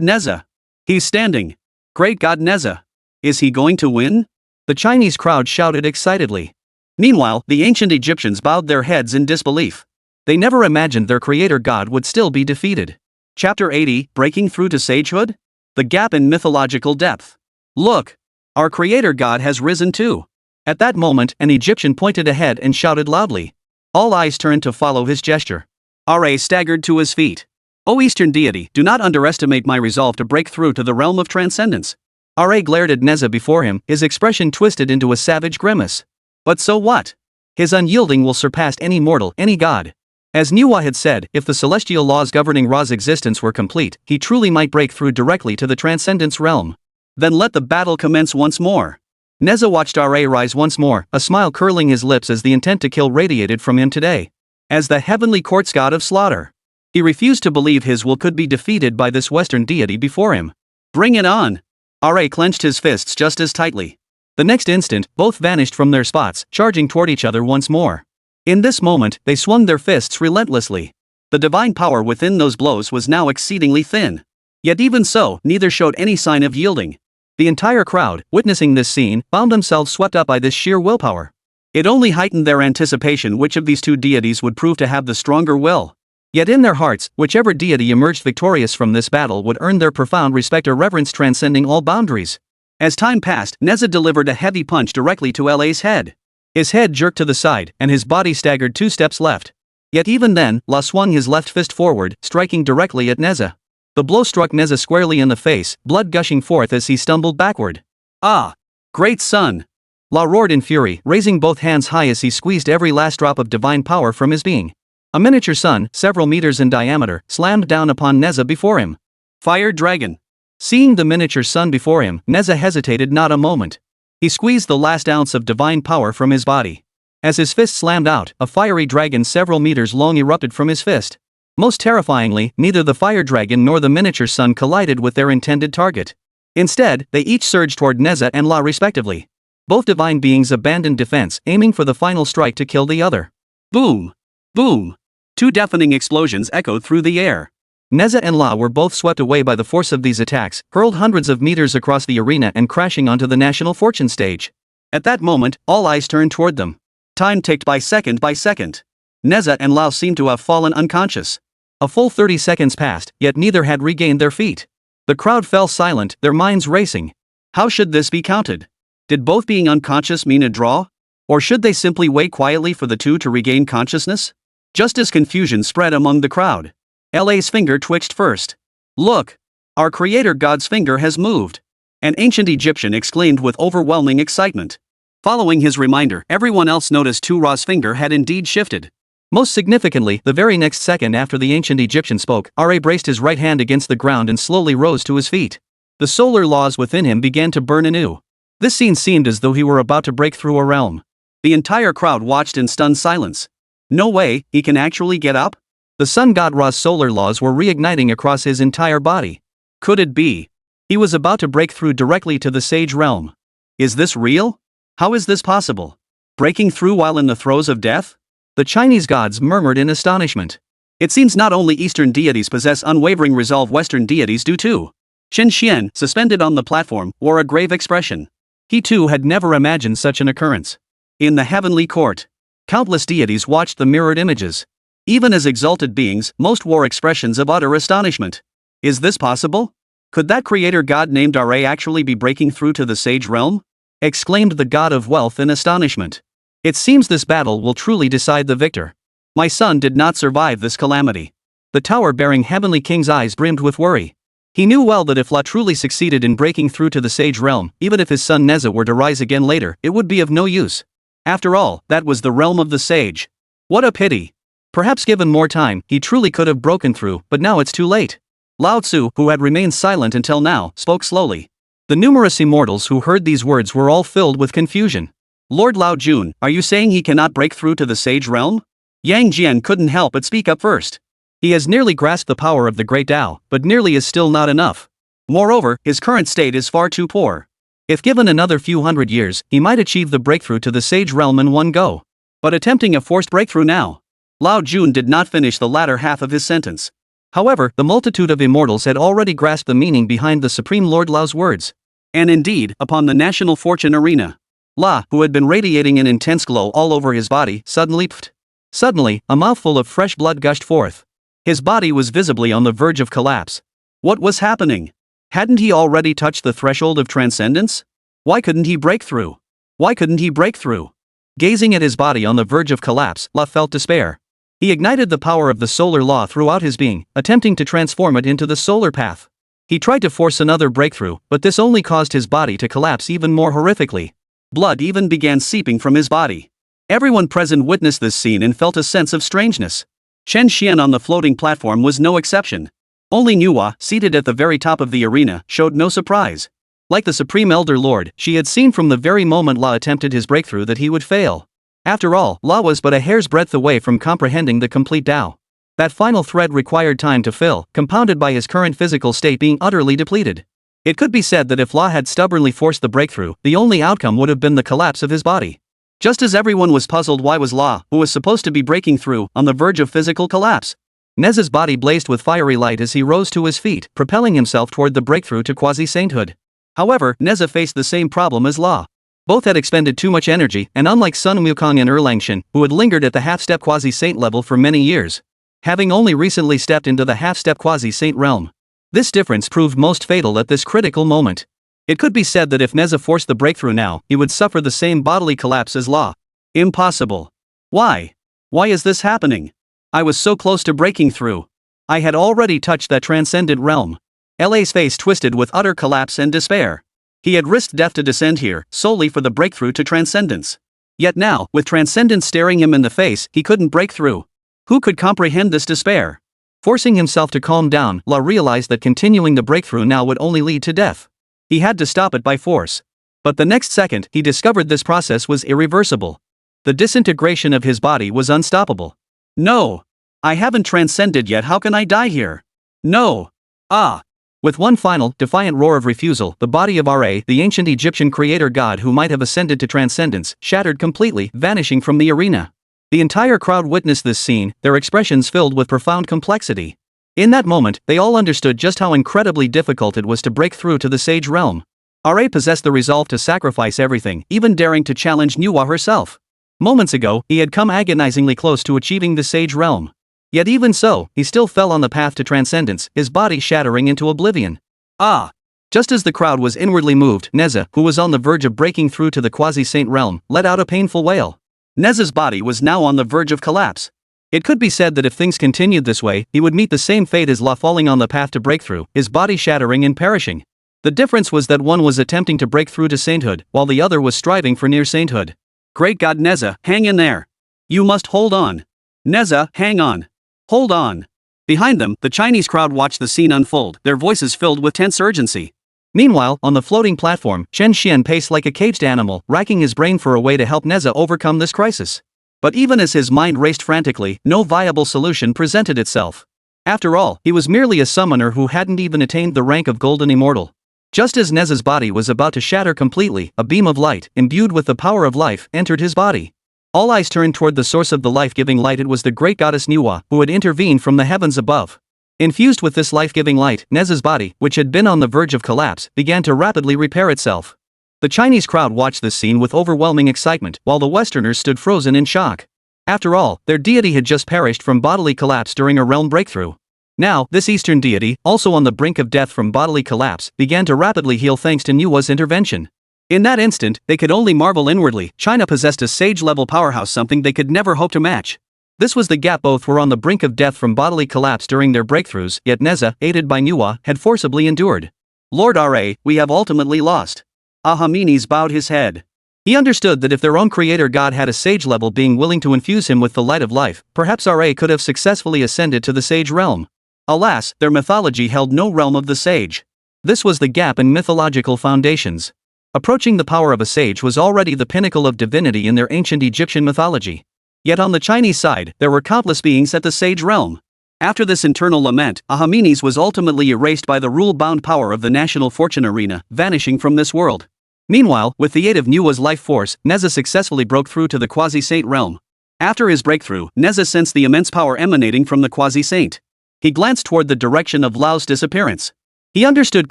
Nezha! He's standing! Great God Nezha! Is he going to win? The Chinese crowd shouted excitedly. Meanwhile, the ancient Egyptians bowed their heads in disbelief. They never imagined their creator god would still be defeated. Chapter 80, Breaking Through to Sagehood? The Gap in Mythological Depth. Look! Our creator god has risen too. At that moment, an Egyptian pointed ahead and shouted loudly. All eyes turned to follow his gesture. Ra staggered to his feet. O Eastern deity, do not underestimate my resolve to break through to the realm of transcendence. Ra glared at Nezha before him, his expression twisted into a savage grimace. But so what? His unyielding will surpass any mortal, any god. As Manhwa had said, if the celestial laws governing Ra's existence were complete, he truly might break through directly to the transcendence realm. Then let the battle commence once more. Nezha watched Ra rise once more, a smile curling his lips as the intent to kill radiated from him today. As the heavenly court's god of slaughter, he refused to believe his will could be defeated by this Western deity before him. Bring it on! Ra clenched his fists just as tightly. The next instant, both vanished from their spots, charging toward each other once more. In this moment, they swung their fists relentlessly. The divine power within those blows was now exceedingly thin. Yet even so, neither showed any sign of yielding. The entire crowd, witnessing this scene, found themselves swept up by this sheer willpower. It only heightened their anticipation which of these two deities would prove to have the stronger will. Yet in their hearts, whichever deity emerged victorious from this battle would earn their profound respect or reverence transcending all boundaries. As time passed, Nezha delivered a heavy punch directly to LA's head. His head jerked to the side, and his body staggered 2 steps left. Yet even then, La swung his left fist forward, striking directly at Nezha. The blow struck Nezha squarely in the face, blood gushing forth as he stumbled backward. Ah! Great son! La roared in fury, raising both hands high as he squeezed every last drop of divine power from his being. A miniature sun, several meters in diameter, slammed down upon Nezha before him. Fire Dragon! Seeing the miniature sun before him, Nezha hesitated not a moment. He squeezed the last ounce of divine power from his body. As his fist slammed out, a fiery dragon several meters long erupted from his fist. Most terrifyingly, neither the fire dragon nor the miniature sun collided with their intended target. Instead, they each surged toward Nezha and La respectively. Both divine beings abandoned defense, aiming for the final strike to kill the other. Boom! Boom! 2 deafening explosions echoed through the air. Nezha and La were both swept away by the force of these attacks, hurled hundreds of meters across the arena and crashing onto the national fortune stage. At that moment, all eyes turned toward them. Time ticked by second by second. Nezha and La seemed to have fallen unconscious. A full 30 seconds passed, yet neither had regained their feet. The crowd fell silent, their minds racing. How should this be counted? Did both being unconscious mean a draw? Or should they simply wait quietly for the two to regain consciousness? Just as confusion spread among the crowd, LA's finger twitched first. Look! Our creator god's finger has moved. An ancient Egyptian exclaimed with overwhelming excitement. Following his reminder, everyone else noticed Ra's finger had indeed shifted. Most significantly, the very next second after the ancient Egyptian spoke, Ra braced his right hand against the ground and slowly rose to his feet. The solar laws within him began to burn anew. This scene seemed as though he were about to break through a realm. The entire crowd watched in stunned silence. No way, he can actually get up? The sun god Ra's solar laws were reigniting across his entire body. Could it be? He was about to break through directly to the sage realm. Is this real? How is this possible? Breaking through while in the throes of death? The Chinese gods murmured in astonishment. It seems not only Eastern deities possess unwavering resolve, Western deities do too. Chen Xuan, suspended on the platform, wore a grave expression. He too had never imagined such an occurrence. In the heavenly court, countless deities watched the mirrored images. Even as exalted beings, most wore expressions of utter astonishment. Is this possible? Could that creator god named Ra actually be breaking through to the sage realm? Exclaimed the god of wealth in astonishment. It seems this battle will truly decide the victor. My son did not survive this calamity. The tower-bearing heavenly king's eyes brimmed with worry. He knew well that if La truly succeeded in breaking through to the sage realm, even if his son Nezha were to rise again later, it would be of no use. After all, that was the realm of the sage. What a pity. Perhaps given more time, he truly could have broken through, but now it's too late. Lao Tzu, who had remained silent until now, spoke slowly. The numerous immortals who heard these words were all filled with confusion. Lord Lao Jun, are you saying he cannot break through to the sage realm? Yang Jian couldn't help but speak up first. He has nearly grasped the power of the great Tao, but nearly is still not enough. Moreover, his current state is far too poor. If given another few hundred years, he might achieve the breakthrough to the sage realm in one go. but attempting a forced breakthrough now. Lao Jun did not finish the latter half of his sentence. However, the multitude of immortals had already grasped the meaning behind the Supreme Lord Lao's words. And indeed, upon the national fortune arena, La, who had been radiating an intense glow all over his body, suddenly pfft. Suddenly, a mouthful of fresh blood gushed forth. His body was visibly on the verge of collapse. What was happening? Hadn't he already touched the threshold of transcendence? Why couldn't he break through? Why couldn't he break through? Gazing at his body on the verge of collapse, La felt despair. He ignited the power of the solar law throughout his being, attempting to transform it into the solar path. He tried to force another breakthrough, but this only caused his body to collapse even more horrifically. Blood even began seeping from his body. Everyone present witnessed this scene and felt a sense of strangeness. Chen Xuan on the floating platform was no exception. Only Nuwa, seated at the very top of the arena, showed no surprise. Like the Supreme Elder Lord, she had seen from the very moment La attempted his breakthrough that he would fail. After all, La was but a hair's breadth away from comprehending the complete Tao. That final thread required time to fill, compounded by his current physical state being utterly depleted. It could be said that if La had stubbornly forced the breakthrough, the only outcome would have been the collapse of his body. Just as everyone was puzzled why was La, who was supposed to be breaking through, on the verge of physical collapse. Nezha's body blazed with fiery light as he rose to his feet, propelling himself toward the breakthrough to quasi-sainthood. However, Nezha faced the same problem as La. Both had expended too much energy, and unlike Sun Wukong and Erlang Shen, who had lingered at the half-step quasi-saint level for many years, having only recently stepped into the half-step quasi-saint realm. This difference proved most fatal at this critical moment. It could be said that if Nezha forced the breakthrough now, he would suffer the same bodily collapse as La. Impossible. Why? Why is this happening? I was so close to breaking through. I had already touched that transcendent realm. LA's face twisted with utter collapse and despair. He had risked death to descend here, solely for the breakthrough to transcendence. Yet now, with transcendence staring him in the face, he couldn't break through. Who could comprehend this despair? Forcing himself to calm down, La realized that continuing the breakthrough now would only lead to death. He had to stop it by force. But the next second, he discovered this process was irreversible. The disintegration of his body was unstoppable. No! I haven't transcended yet, how can I die here? No! Ah! With one final, defiant roar of refusal, the body of Ra, the ancient Egyptian creator god who might have ascended to transcendence, shattered completely, vanishing from the arena. The entire crowd witnessed this scene, their expressions filled with profound complexity. In that moment, they all understood just how incredibly difficult it was to break through to the sage realm. Ra possessed the resolve to sacrifice everything, even daring to challenge Nuwa herself. Moments ago, he had come agonizingly close to achieving the sage realm. Yet even so, he still fell on the path to transcendence, his body shattering into oblivion. Ah! Just as the crowd was inwardly moved, Nezha, who was on the verge of breaking through to the quasi-saint realm, let out a painful wail. Nezha's body was now on the verge of collapse. It could be said that if things continued this way, he would meet the same fate as La, falling on the path to breakthrough, his body shattering and perishing. The difference was that one was attempting to break through to sainthood, while the other was striving for near sainthood. Great God, Nezha, hang in there. You must hold on. Nezha, hang on. Hold on. Behind them, the Chinese crowd watched the scene unfold, their voices filled with tense urgency. Meanwhile, on the floating platform, Chen Xuan paced like a caged animal, racking his brain for a way to help Nezha overcome this crisis. But even as his mind raced frantically, no viable solution presented itself. After all, he was merely a summoner who hadn't even attained the rank of Golden Immortal. Just as Nezha's body was about to shatter completely, a beam of light, imbued with the power of life, entered his body. All eyes turned toward the source of the life-giving light. It was the great goddess Nuwa, who had intervened from the heavens above. Infused with this life-giving light, Nezha's body, which had been on the verge of collapse, began to rapidly repair itself. The Chinese crowd watched this scene with overwhelming excitement, while the Westerners stood frozen in shock. After all, their deity had just perished from bodily collapse during a realm breakthrough. Now, this Eastern deity, also on the brink of death from bodily collapse, began to rapidly heal thanks to Nuwa's intervention. In that instant, they could only marvel inwardly. China possessed a sage-level powerhouse, something they could never hope to match. This was the gap. Both were on the brink of death from bodily collapse during their breakthroughs, yet Nezha, aided by Nuwa, had forcibly endured. Lord Ra, we have ultimately lost. Ahamenes bowed his head. He understood that if their own creator god had a sage-level being willing to infuse him with the light of life, perhaps Ra could have successfully ascended to the sage realm. Alas, their mythology held no realm of the sage. This was the gap in mythological foundations. Approaching the power of a sage was already the pinnacle of divinity in their ancient Egyptian mythology. Yet on the Chinese side, there were countless beings at the sage realm. After this internal lament, Ahamenes was ultimately erased by the rule-bound power of the national fortune arena, vanishing from this world. Meanwhile, with the aid of Nuwa's life force, Nezha successfully broke through to the quasi-saint realm. After his breakthrough, Nezha sensed the immense power emanating from the quasi-saint. He glanced toward the direction of Lao's disappearance. He understood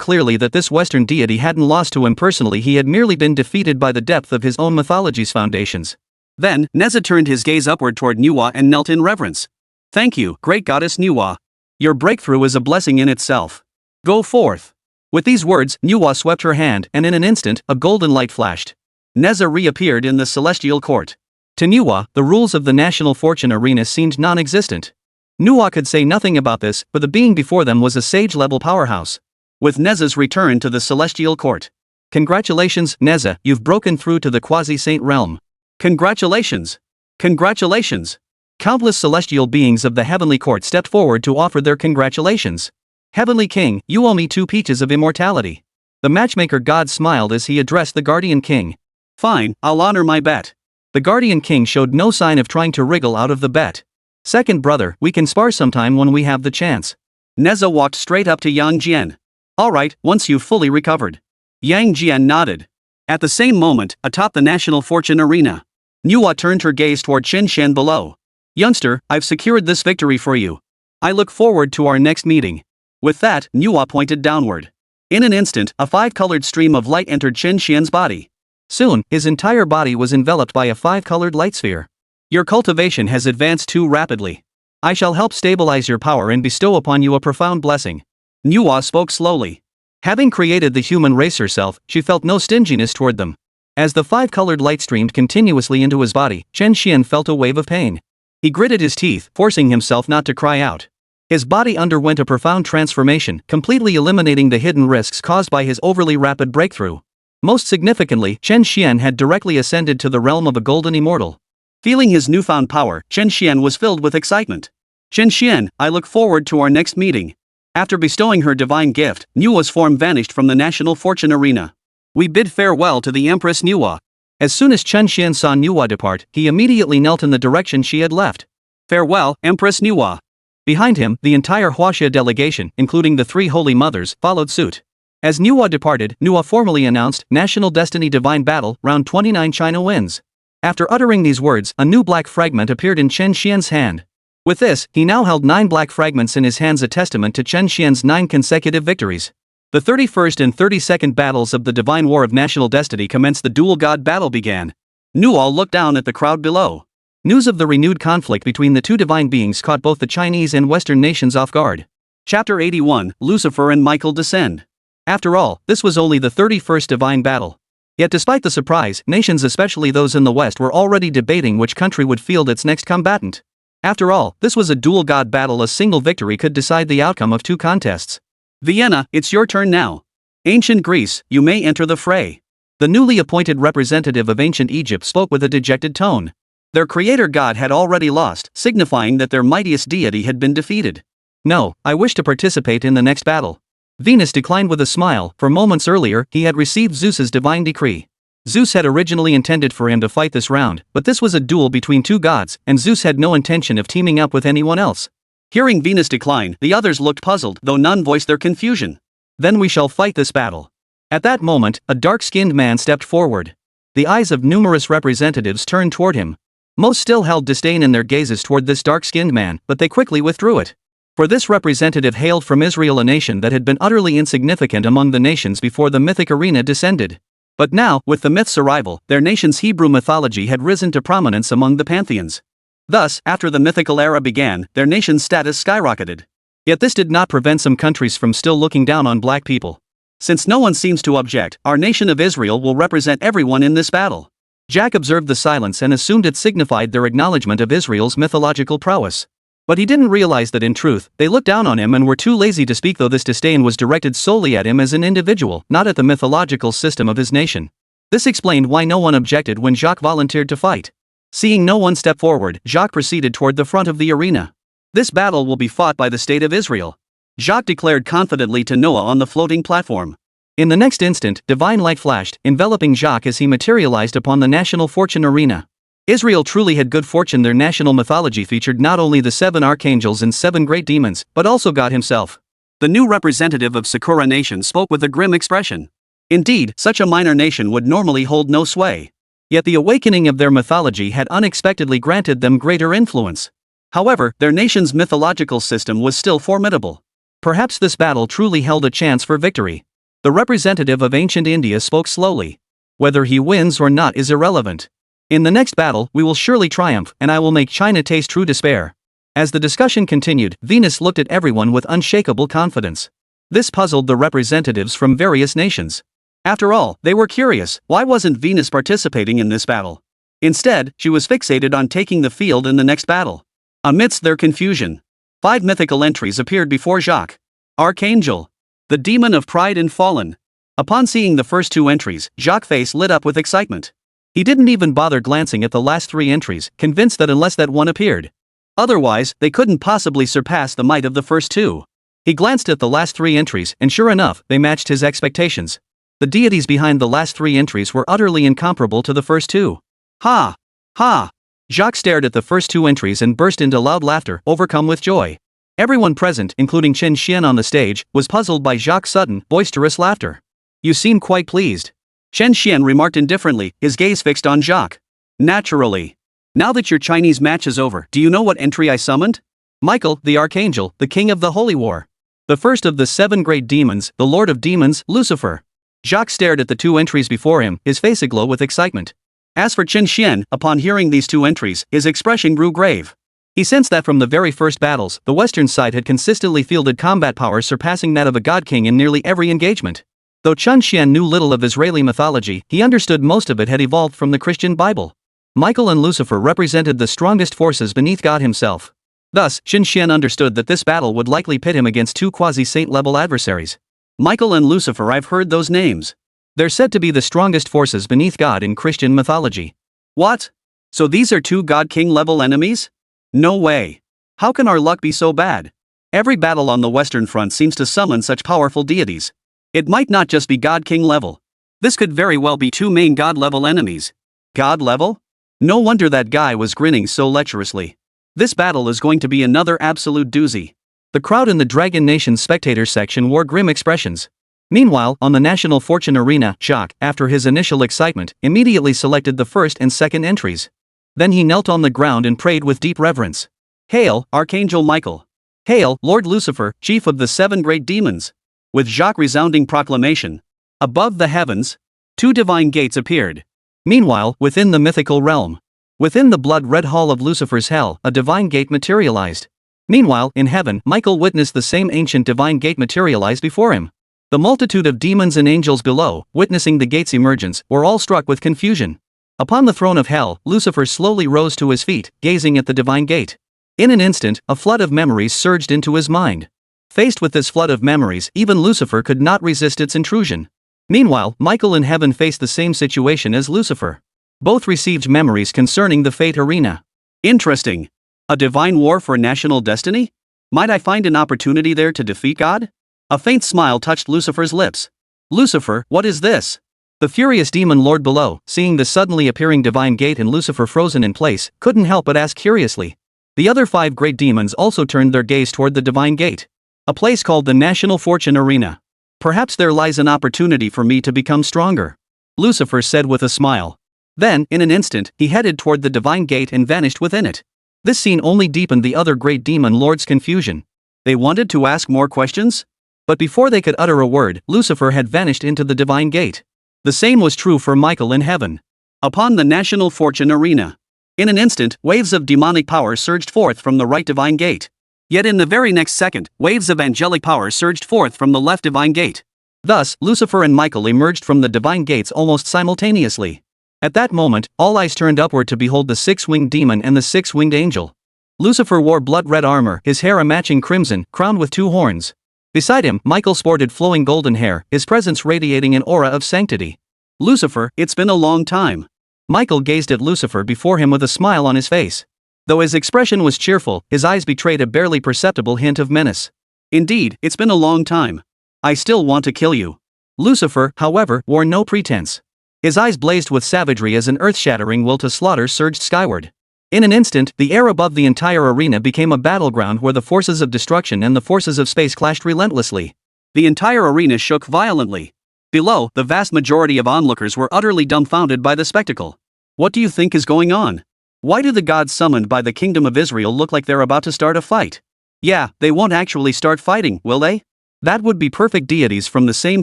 clearly that this Western deity hadn't lost to him personally, he had merely been defeated by the depth of his own mythology's foundations. Then, Nezha turned his gaze upward toward Nuwa and knelt in reverence. Thank you, great goddess Nuwa. Your breakthrough is a blessing in itself. Go forth. With these words, Nuwa swept her hand, and in an instant, a golden light flashed. Nezha reappeared in the celestial court. To Nuwa, the rules of the national fortune arena seemed non-existent. Nuwa could say nothing about this, but the being before them was a sage-level powerhouse. With Nezha's return to the celestial court. Congratulations, Nezha, you've broken through to the quasi-saint realm. Congratulations! Congratulations! Countless celestial beings of the heavenly court stepped forward to offer their congratulations. Heavenly King, you owe me 2 peaches of immortality. The matchmaker god smiled as he addressed the guardian king. Fine, I'll honor my bet. The guardian king showed no sign of trying to wriggle out of the bet. Second brother, we can spar sometime when we have the chance. Nezha walked straight up to Yang Jian. Alright, once you've fully recovered. Yang Jian nodded. At the same moment, atop the national fortune arena, Nuwa turned her gaze toward Chen Xuan below. Youngster, I've secured this victory for you. I look forward to our next meeting. With that, Nuwa pointed downward. In an instant, a 5-colored stream of light entered Chen Xuan's body. Soon, his entire body was enveloped by a 5-colored light sphere. Your cultivation has advanced too rapidly. I shall help stabilize your power and bestow upon you a profound blessing. Nuwa spoke slowly. Having created the human race herself, she felt no stinginess toward them. As the 5-colored light streamed continuously into his body, Chen Xuan felt a wave of pain. He gritted his teeth, forcing himself not to cry out. His body underwent a profound transformation, completely eliminating the hidden risks caused by his overly rapid breakthrough. Most significantly, Chen Xuan had directly ascended to the realm of a golden immortal. Feeling his newfound power, Chen Xuan was filled with excitement. Chen Xuan, I look forward to our next meeting. After bestowing her divine gift, Nuwa's form vanished from the national fortune arena. We bid farewell to the Empress Nuwa. As soon as Chen Xuan saw Nuwa depart, he immediately knelt in the direction she had left. Farewell, Empress Nuwa. Behind him, the entire Huaxia delegation, including the 3 holy mothers, followed suit. As Nuwa departed, Nuwa formally announced, National Destiny Divine Battle, Round 29 China wins. After uttering these words, a new black fragment appeared in Chen Xuan's hand. With this, he now held 9 black fragments in his hands, a testament to Chen Xuan's 9 consecutive victories. The 31st and 32nd battles of the Divine War of National Destiny commenced. The dual god battle began. Nuwa looked down at the crowd below. News of the renewed conflict between the 2 divine beings caught both the Chinese and Western nations off guard. Chapter 81, Lucifer and Michael descend. After all, this was only the 31st divine battle. Yet despite the surprise, nations, especially those in the West, were already debating which country would field its next combatant. After all, this was a dual god battle. A single victory could decide the outcome of 2 contests. Vienna, it's your turn now. Ancient Greece, you may enter the fray. The newly appointed representative of ancient Egypt spoke with a dejected tone. Their creator god had already lost, signifying that their mightiest deity had been defeated. No, I wish to participate in the next battle. Venus declined with a smile, for moments earlier, he had received Zeus's divine decree. Zeus had originally intended for him to fight this round, but this was a duel between 2 gods, and Zeus had no intention of teaming up with anyone else. Hearing Venus decline, the others looked puzzled, though none voiced their confusion. Then we shall fight this battle. At that moment, a dark-skinned man stepped forward. The eyes of numerous representatives turned toward him. Most still held disdain in their gazes toward this dark-skinned man, but they quickly withdrew it. For this representative hailed from Israel, a nation that had been utterly insignificant among the nations before the mythic arena descended. But now, with the myth's arrival, their nation's Hebrew mythology had risen to prominence among the pantheons. Thus, after the mythical era began, their nation's status skyrocketed. Yet this did not prevent some countries from still looking down on black people. Since no one seems to object, our nation of Israel will represent everyone in this battle. Jack observed the silence and assumed it signified their acknowledgement of Israel's mythological prowess. But he didn't realize that in truth, they looked down on him and were too lazy to speak, though this disdain was directed solely at him as an individual, not at the mythological system of his nation. This explained why no one objected when Jacques volunteered to fight. Seeing no one step forward, Jacques proceeded toward the front of the arena. This battle will be fought by the state of Israel. Jacques declared confidently to Noah on the floating platform. In the next instant, divine light flashed, enveloping Jacques as he materialized upon the national fortune arena. Israel truly had good fortune. Their national mythology featured not only the 7 archangels and 7 great demons, but also God himself. The new representative of Sakura Nation spoke with a grim expression. Indeed, such a minor nation would normally hold no sway. Yet the awakening of their mythology had unexpectedly granted them greater influence. However, their nation's mythological system was still formidable. Perhaps this battle truly held a chance for victory. The representative of ancient India spoke slowly. Whether he wins or not is irrelevant. In the next battle, we will surely triumph, and I will make China taste true despair. As the discussion continued, Venus looked at everyone with unshakable confidence. This puzzled the representatives from various nations. After all, they were curious, why wasn't Venus participating in this battle? Instead, she was fixated on taking the field in the next battle. Amidst their confusion, 5 mythical entries appeared before Jacques. Archangel, the demon of pride and fallen. Upon seeing the first 2 entries, Jacques' face lit up with excitement. He didn't even bother glancing at the last 3 entries, convinced that unless that one appeared, otherwise, they couldn't possibly surpass the might of the first 2. He glanced at the last 3 entries, and sure enough, they matched his expectations. The deities behind the last 3 entries were utterly incomparable to the first 2. Ha! Ha! Jacques stared at the first 2 entries and burst into loud laughter, overcome with joy. Everyone present, including Chen Xuan on the stage, was puzzled by Jacques' sudden, boisterous laughter. You seem quite pleased. Chen Xuan remarked indifferently, his gaze fixed on Jacques. Naturally. Now that your Chinese match is over, do you know what entry I summoned? Michael, the Archangel, the King of the Holy War. The first of the 7 great demons, the Lord of Demons, Lucifer. Jacques stared at the 2 entries before him, his face aglow with excitement. As for Chen Xuan, upon hearing these 2 entries, his expression grew grave. He sensed that from the very first battles, the Western side had consistently fielded combat power surpassing that of a god king in nearly every engagement. Though Chen Xuan knew little of Israeli mythology, he understood most of it had evolved from the Christian Bible. Michael and Lucifer represented the strongest forces beneath God himself. Thus, Chen Xuan understood that this battle would likely pit him against 2 quasi-saint level adversaries. Michael and Lucifer, I've heard those names. They're said to be the strongest forces beneath God in Christian mythology. What? So these are 2 God-King level enemies? No way. How can our luck be so bad? Every battle on the Western Front seems to summon such powerful deities. It might not just be God-King level. This could very well be 2 main God level enemies. God level? No wonder that guy was grinning so lecherously. This battle is going to be another absolute doozy. The crowd in the Dragon Nation spectators section wore grim expressions. Meanwhile, on the National Fortune Arena, Jacques, after his initial excitement, immediately selected the first and second entries. Then he knelt on the ground and prayed with deep reverence. Hail, Archangel Michael! Hail, Lord Lucifer, chief of the 7 great demons! With Jacques' resounding proclamation, above the heavens, 2 divine gates appeared. Meanwhile, within the mythical realm, within the blood-red hall of Lucifer's hell, a divine gate materialized. Meanwhile, in heaven, Michael witnessed the same ancient divine gate materialize before him. The multitude of demons and angels below, witnessing the gate's emergence, were all struck with confusion. Upon the throne of hell, Lucifer slowly rose to his feet, gazing at the divine gate. In an instant, a flood of memories surged into his mind. Faced with this flood of memories, even Lucifer could not resist its intrusion. Meanwhile, Michael in heaven faced the same situation as Lucifer. Both received memories concerning the fate arena. Interesting. A divine war for national destiny? Might I find an opportunity there to defeat God? A faint smile touched Lucifer's lips. Lucifer, what is this? The furious demon lord below, seeing the suddenly appearing divine gate and Lucifer frozen in place, couldn't help but ask curiously. The other 5 great demons also turned their gaze toward the divine gate. A place called the National Fortune Arena. Perhaps there lies an opportunity for me to become stronger, Lucifer said with a smile. Then, in an instant, he headed toward the divine gate and vanished within it. This scene only deepened the other great demon lords' confusion. They wanted to ask more questions? But before they could utter a word, Lucifer had vanished into the divine gate. The same was true for Michael in heaven. Upon the National Fortune Arena, in an instant, waves of demonic power surged forth from the right divine gate. Yet in the very next second, waves of angelic power surged forth from the left divine gate. Thus, Lucifer and Michael emerged from the divine gates almost simultaneously. At that moment, all eyes turned upward to behold the 6-winged demon and the 6-winged angel. Lucifer wore blood-red armor, his hair a matching crimson, crowned with 2 horns. Beside him, Michael sported flowing golden hair, his presence radiating an aura of sanctity. Lucifer, it's been a long time. Michael gazed at Lucifer before him with a smile on his face. Though his expression was cheerful, his eyes betrayed a barely perceptible hint of menace. Indeed, it's been a long time. I still want to kill you. Lucifer, however, wore no pretense. His eyes blazed with savagery as an earth-shattering will to slaughter surged skyward. In an instant, the air above the entire arena became a battleground where the forces of destruction and the forces of space clashed relentlessly. The entire arena shook violently. Below, the vast majority of onlookers were utterly dumbfounded by the spectacle. What do you think is going on? Why do the gods summoned by the Kingdom of Israel look like they're about to start a fight? Yeah, they won't actually start fighting, will they? That would be perfect deities from the same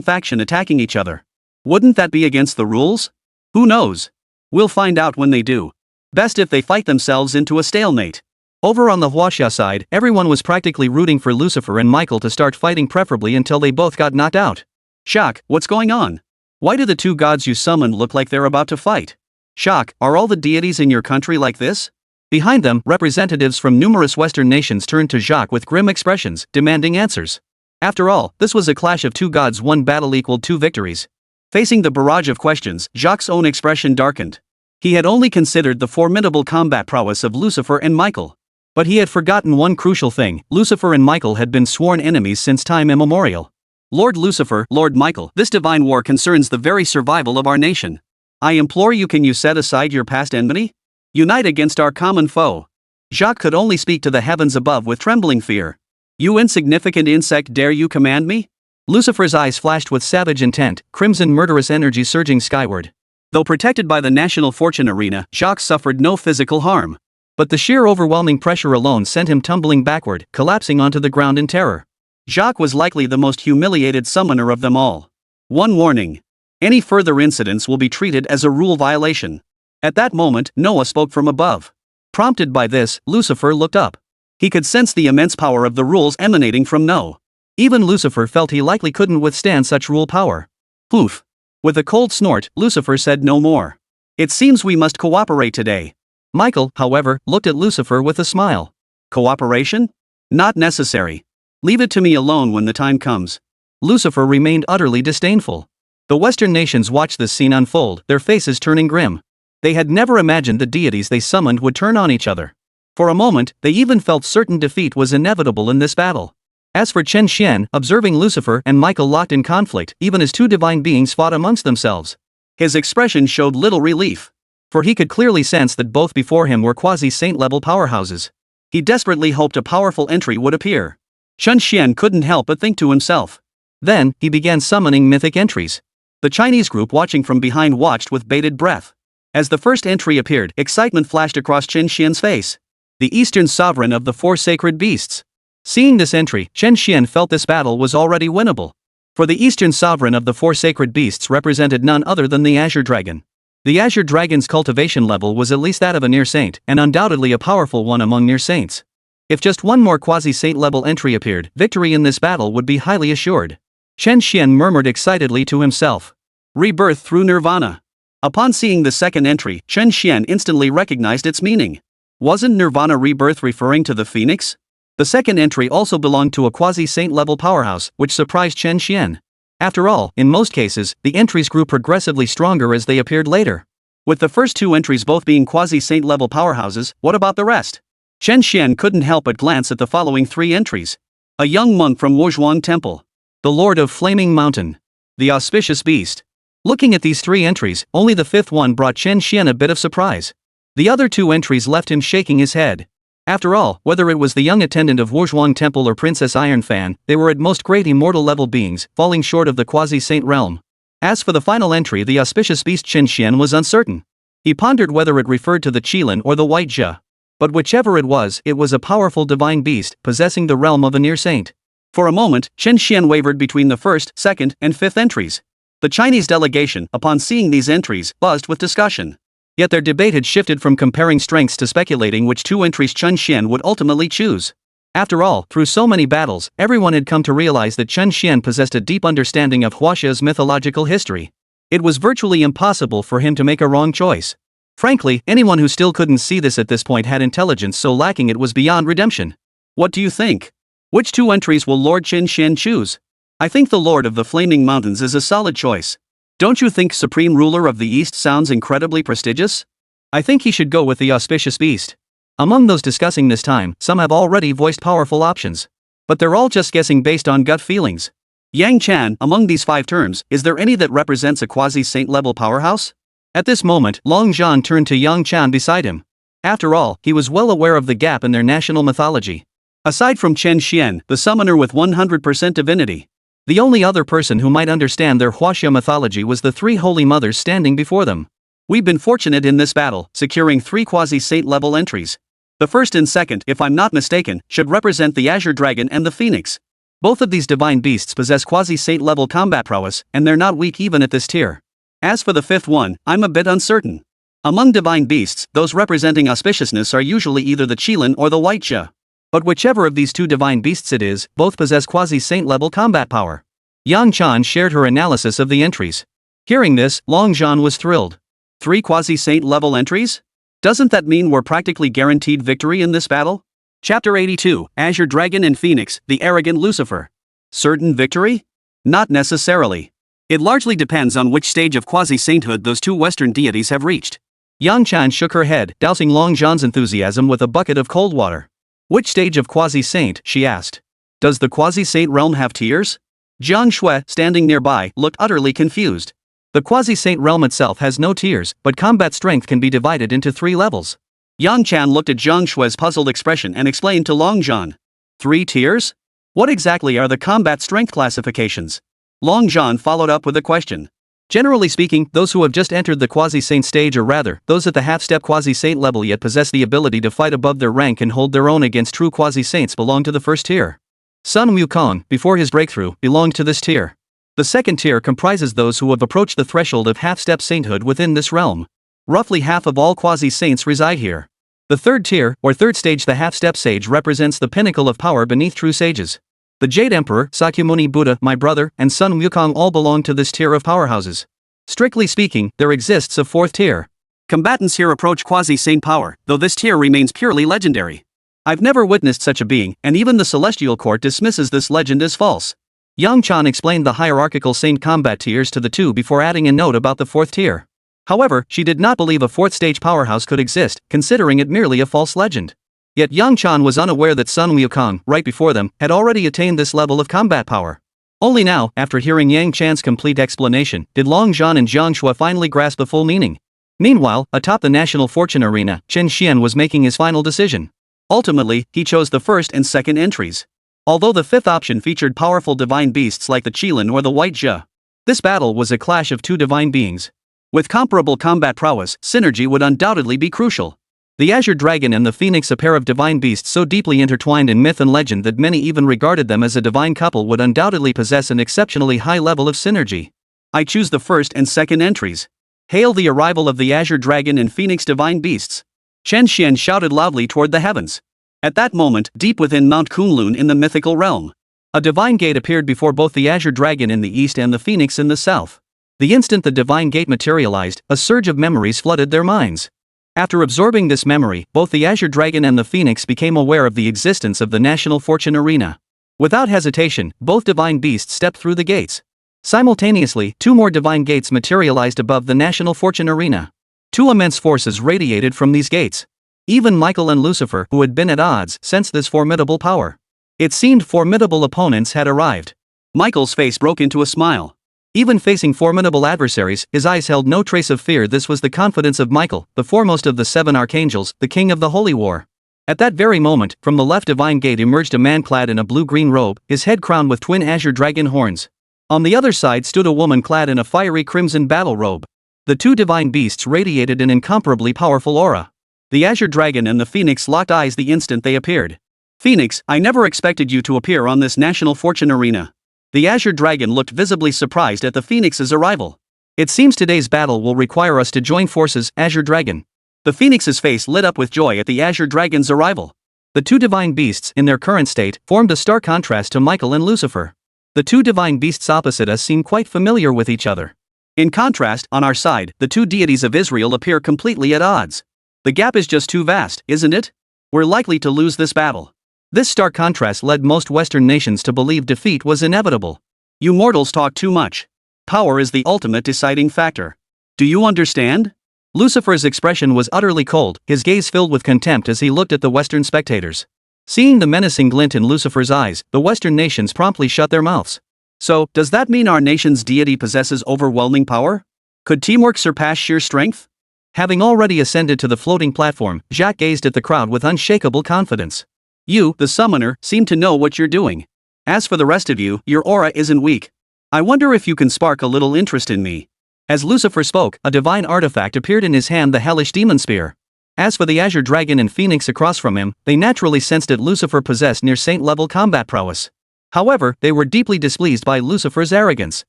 faction attacking each other. Wouldn't that be against the rules? Who knows? We'll find out when they do. Best if they fight themselves into a stalemate. Over on the Huaxia side, everyone was practically rooting for Lucifer and Michael to start fighting, preferably until they both got knocked out. Shock, what's going on? Why do the two gods you summoned look like they're about to fight? Shock, are all the deities in your country like this? Behind them, representatives from numerous Western nations turned to Jacques with grim expressions, demanding answers. After all, this was a clash of two gods, one battle equaled two victories. Facing the barrage of questions, Jacques' own expression darkened. He had only considered the formidable combat prowess of Lucifer and Michael. But he had forgotten one crucial thing: Lucifer and Michael had been sworn enemies since time immemorial. Lord Lucifer, Lord Michael, this divine war concerns the very survival of our nation. I implore you, can you set aside your past enmity? Unite against our common foe. Jacques could only speak to the heavens above with trembling fear. You insignificant insect, dare you command me? Lucifer's eyes flashed with savage intent, crimson murderous energy surging skyward. Though protected by the National Fortune Arena, Jacques suffered no physical harm. But the sheer overwhelming pressure alone sent him tumbling backward, collapsing onto the ground in terror. Jacques was likely the most humiliated summoner of them all. One warning: any further incidents will be treated as a rule violation. At that moment, Noah spoke from above. Prompted by this, Lucifer looked up. He could sense the immense power of the rules emanating from Noah. Even Lucifer felt he likely couldn't withstand such rule power. Poof. With a cold snort, Lucifer said no more. It seems we must cooperate today. Michael, however, looked at Lucifer with a smile. Cooperation? Not necessary. Leave it to me alone when the time comes. Lucifer remained utterly disdainful. The Western nations watched this scene unfold, their faces turning grim. They had never imagined the deities they summoned would turn on each other. For a moment, they even felt certain defeat was inevitable in this battle. As for Chen Xuan, observing Lucifer and Michael locked in conflict, even as two divine beings fought amongst themselves, his expression showed little relief. For he could clearly sense that both before him were quasi-saint level powerhouses. He desperately hoped a powerful entry would appear. Chen Xuan couldn't help but think to himself. Then, he began summoning mythic entries. The Chinese group watching from behind watched with bated breath. As the first entry appeared, excitement flashed across Chen Xuan's face. The Eastern Sovereign of the Four Sacred Beasts. Seeing this entry, Chen Xuan felt this battle was already winnable. For the Eastern Sovereign of the Four Sacred Beasts represented none other than the Azure Dragon. The Azure Dragon's cultivation level was at least that of a near saint, and undoubtedly a powerful one among near saints. If just one more quasi-saint level entry appeared, victory in this battle would be highly assured. Chen Xuan murmured excitedly to himself. Rebirth through Nirvana. Upon seeing the second entry, Chen Xuan instantly recognized its meaning. Wasn't Nirvana rebirth referring to the phoenix? The second entry also belonged to a quasi-saint level powerhouse, which surprised Chen Xuan. After all, in most cases, the entries grew progressively stronger as they appeared later. With the first two entries both being quasi-saint level powerhouses, what about the rest? Chen Xuan couldn't help but glance at the following three entries. A young monk from Wuzhuang Temple. The Lord of Flaming Mountain. The Auspicious Beast. Looking at these three entries, only the fifth one brought Chen Xuan a bit of surprise. The other two entries left him shaking his head. After all, whether it was the young attendant of Wuzhuang Temple or Princess Ironfan, they were at most great immortal level beings, falling short of the quasi-saint realm. As for the final entry, the Auspicious Beast, Chen Xuan was uncertain. He pondered whether it referred to the Qilin or the White Zhe. But whichever it was a powerful divine beast, possessing the realm of a near saint. For a moment, Chen Xuan wavered between the first, second, and fifth entries. The Chinese delegation, upon seeing these entries, buzzed with discussion. Yet their debate had shifted from comparing strengths to speculating which two entries Chen Xuan would ultimately choose. After all, through so many battles, everyone had come to realize that Chen Xuan possessed a deep understanding of Huaxia's mythological history. It was virtually impossible for him to make a wrong choice. Frankly, anyone who still couldn't see this at this point had intelligence so lacking it was beyond redemption. What do you think? Which two entries will Lord Chen Xuan choose? I think the Lord of the Flaming Mountains is a solid choice. Don't you think Supreme Ruler of the East sounds incredibly prestigious? I think he should go with the Auspicious Beast. Among those discussing this time, some have already voiced powerful options. But they're all just guessing based on gut feelings. Yang Chan, among these five terms, is there any that represents a quasi-saint level powerhouse? At this moment, Long Zhan turned to Yang Chan beside him. After all, he was well aware of the gap in their national mythology. Aside from Chen Xuan, the summoner with 100% divinity, the only other person who might understand their Huaxia mythology was the three holy mothers standing before them. We've been fortunate in this battle, securing 3 quasi-saint level entries. The first and second, if I'm not mistaken, should represent the Azure Dragon and the Phoenix. Both of these divine beasts possess quasi-saint level combat prowess, and they're not weak even at this tier. As for the fifth one, I'm a bit uncertain. Among divine beasts, those representing auspiciousness are usually either the Qilin or the White Xia. But whichever of these two divine beasts it is, both possess quasi-saint level combat power. Yang Chan shared her analysis of the entries. Hearing this, Long Zhan was thrilled. 3 quasi-saint level entries? Doesn't that mean we're practically guaranteed victory in this battle? Chapter 82, Azure Dragon and Phoenix, the Arrogant Lucifer. Certain victory? Not necessarily. It largely depends on which stage of quasi-sainthood those two Western deities have reached. Yang Chan shook her head, dousing Long Zhan's enthusiasm with a bucket of cold water. Which stage of quasi-saint, she asked. Does the quasi-saint realm have tiers? Jiang Shui, standing nearby, looked utterly confused. The quasi-saint realm itself has no tiers, but combat strength can be divided into 3 levels. Yang Chan looked at Jiang Shui's puzzled expression and explained to Long Zhan. 3 tiers? What exactly are the combat strength classifications? Long Zhan followed up with a question. Generally speaking, those who have just entered the quasi-saint stage, or rather, those at the half-step quasi-saint level yet possess the ability to fight above their rank and hold their own against true quasi-saints, belong to the first tier. Sun Wukong, before his breakthrough, belonged to this tier. The second tier comprises those who have approached the threshold of half-step sainthood within this realm. Roughly half of all quasi-saints reside here. The third tier, or third stage, the half-step sage, represents the pinnacle of power beneath true sages. The Jade Emperor, Sakyamuni Buddha, my brother, and Sun Wukong all belong to this tier of powerhouses. Strictly speaking, there exists a 4th tier. Combatants here approach quasi-saint power, though this tier remains purely legendary. I've never witnessed such a being, and even the Celestial Court dismisses this legend as false. Yang Chan explained the hierarchical saint combat tiers to the two before adding a note about the 4th tier. However, she did not believe a 4th stage powerhouse could exist, considering it merely a false legend. Yet Yang Chan was unaware that Sun Wukong, right before them, had already attained this level of combat power. Only now, after hearing Yang Chan's complete explanation, did Long Zhan and Jiang Shui finally grasp the full meaning. Meanwhile, atop the National Fortune Arena, Chen Xuan was making his final decision. Ultimately, he chose the first and second entries. Although the 5th option featured powerful divine beasts like the Qilin or the White Xia. This battle was a clash of 2 divine beings. With comparable combat prowess, synergy would undoubtedly be crucial. The Azure Dragon and the Phoenix, a pair of divine beasts so deeply intertwined in myth and legend that many even regarded them as a divine couple, would undoubtedly possess an exceptionally high level of synergy. I choose the first and second entries. Hail the arrival of the Azure Dragon and Phoenix divine beasts. Chen Xuan shouted loudly toward the heavens. At that moment, deep within Mount Kunlun in the mythical realm, a divine gate appeared before both the Azure Dragon in the east and the Phoenix in the south. The instant the divine gate materialized, a surge of memories flooded their minds. After absorbing this memory, both the Azure Dragon and the Phoenix became aware of the existence of the National Fortune Arena. Without hesitation, both divine beasts stepped through the gates. Simultaneously, 2 more divine gates materialized above the National Fortune Arena. 2 immense forces radiated from these gates. Even Michael and Lucifer, who had been at odds, sensed this formidable power. It seemed formidable opponents had arrived. Michael's face broke into a smile. Even facing formidable adversaries, his eyes held no trace of fear. This was the confidence of Michael, the foremost of the 7 archangels, the king of the holy war. At that very moment, from the left divine gate emerged a man clad in a blue-green robe, his head crowned with twin azure dragon horns. On the other side stood a woman clad in a fiery crimson battle robe. The 2 divine beasts radiated an incomparably powerful aura. The Azure Dragon and the Phoenix locked eyes the instant they appeared. Phoenix, I never expected you to appear on this National Fortune Arena. The Azure Dragon looked visibly surprised at the Phoenix's arrival. It seems today's battle will require us to join forces, Azure Dragon. The Phoenix's face lit up with joy at the Azure Dragon's arrival. The 2 divine beasts, in their current state, formed a stark contrast to Michael and Lucifer. The 2 divine beasts opposite us seem quite familiar with each other. In contrast, on our side, the 2 deities of Israel appear completely at odds. The gap is just too vast, isn't it? We're likely to lose this battle. This stark contrast led most Western nations to believe defeat was inevitable. You mortals talk too much. Power is the ultimate deciding factor. Do you understand? Lucifer's expression was utterly cold, his gaze filled with contempt as he looked at the Western spectators. Seeing the menacing glint in Lucifer's eyes, the Western nations promptly shut their mouths. So, does that mean our nation's deity possesses overwhelming power? Could teamwork surpass sheer strength? Having already ascended to the floating platform, Jacques gazed at the crowd with unshakable confidence. You, the summoner, seem to know what you're doing. As for the rest of you, your aura isn't weak. I wonder if you can spark a little interest in me. As Lucifer spoke, a divine artifact appeared in his hand, the hellish demon spear. As for the Azure Dragon and Phoenix across from him, they naturally sensed that Lucifer possessed near saint-level combat prowess. However, they were deeply displeased by Lucifer's arrogance.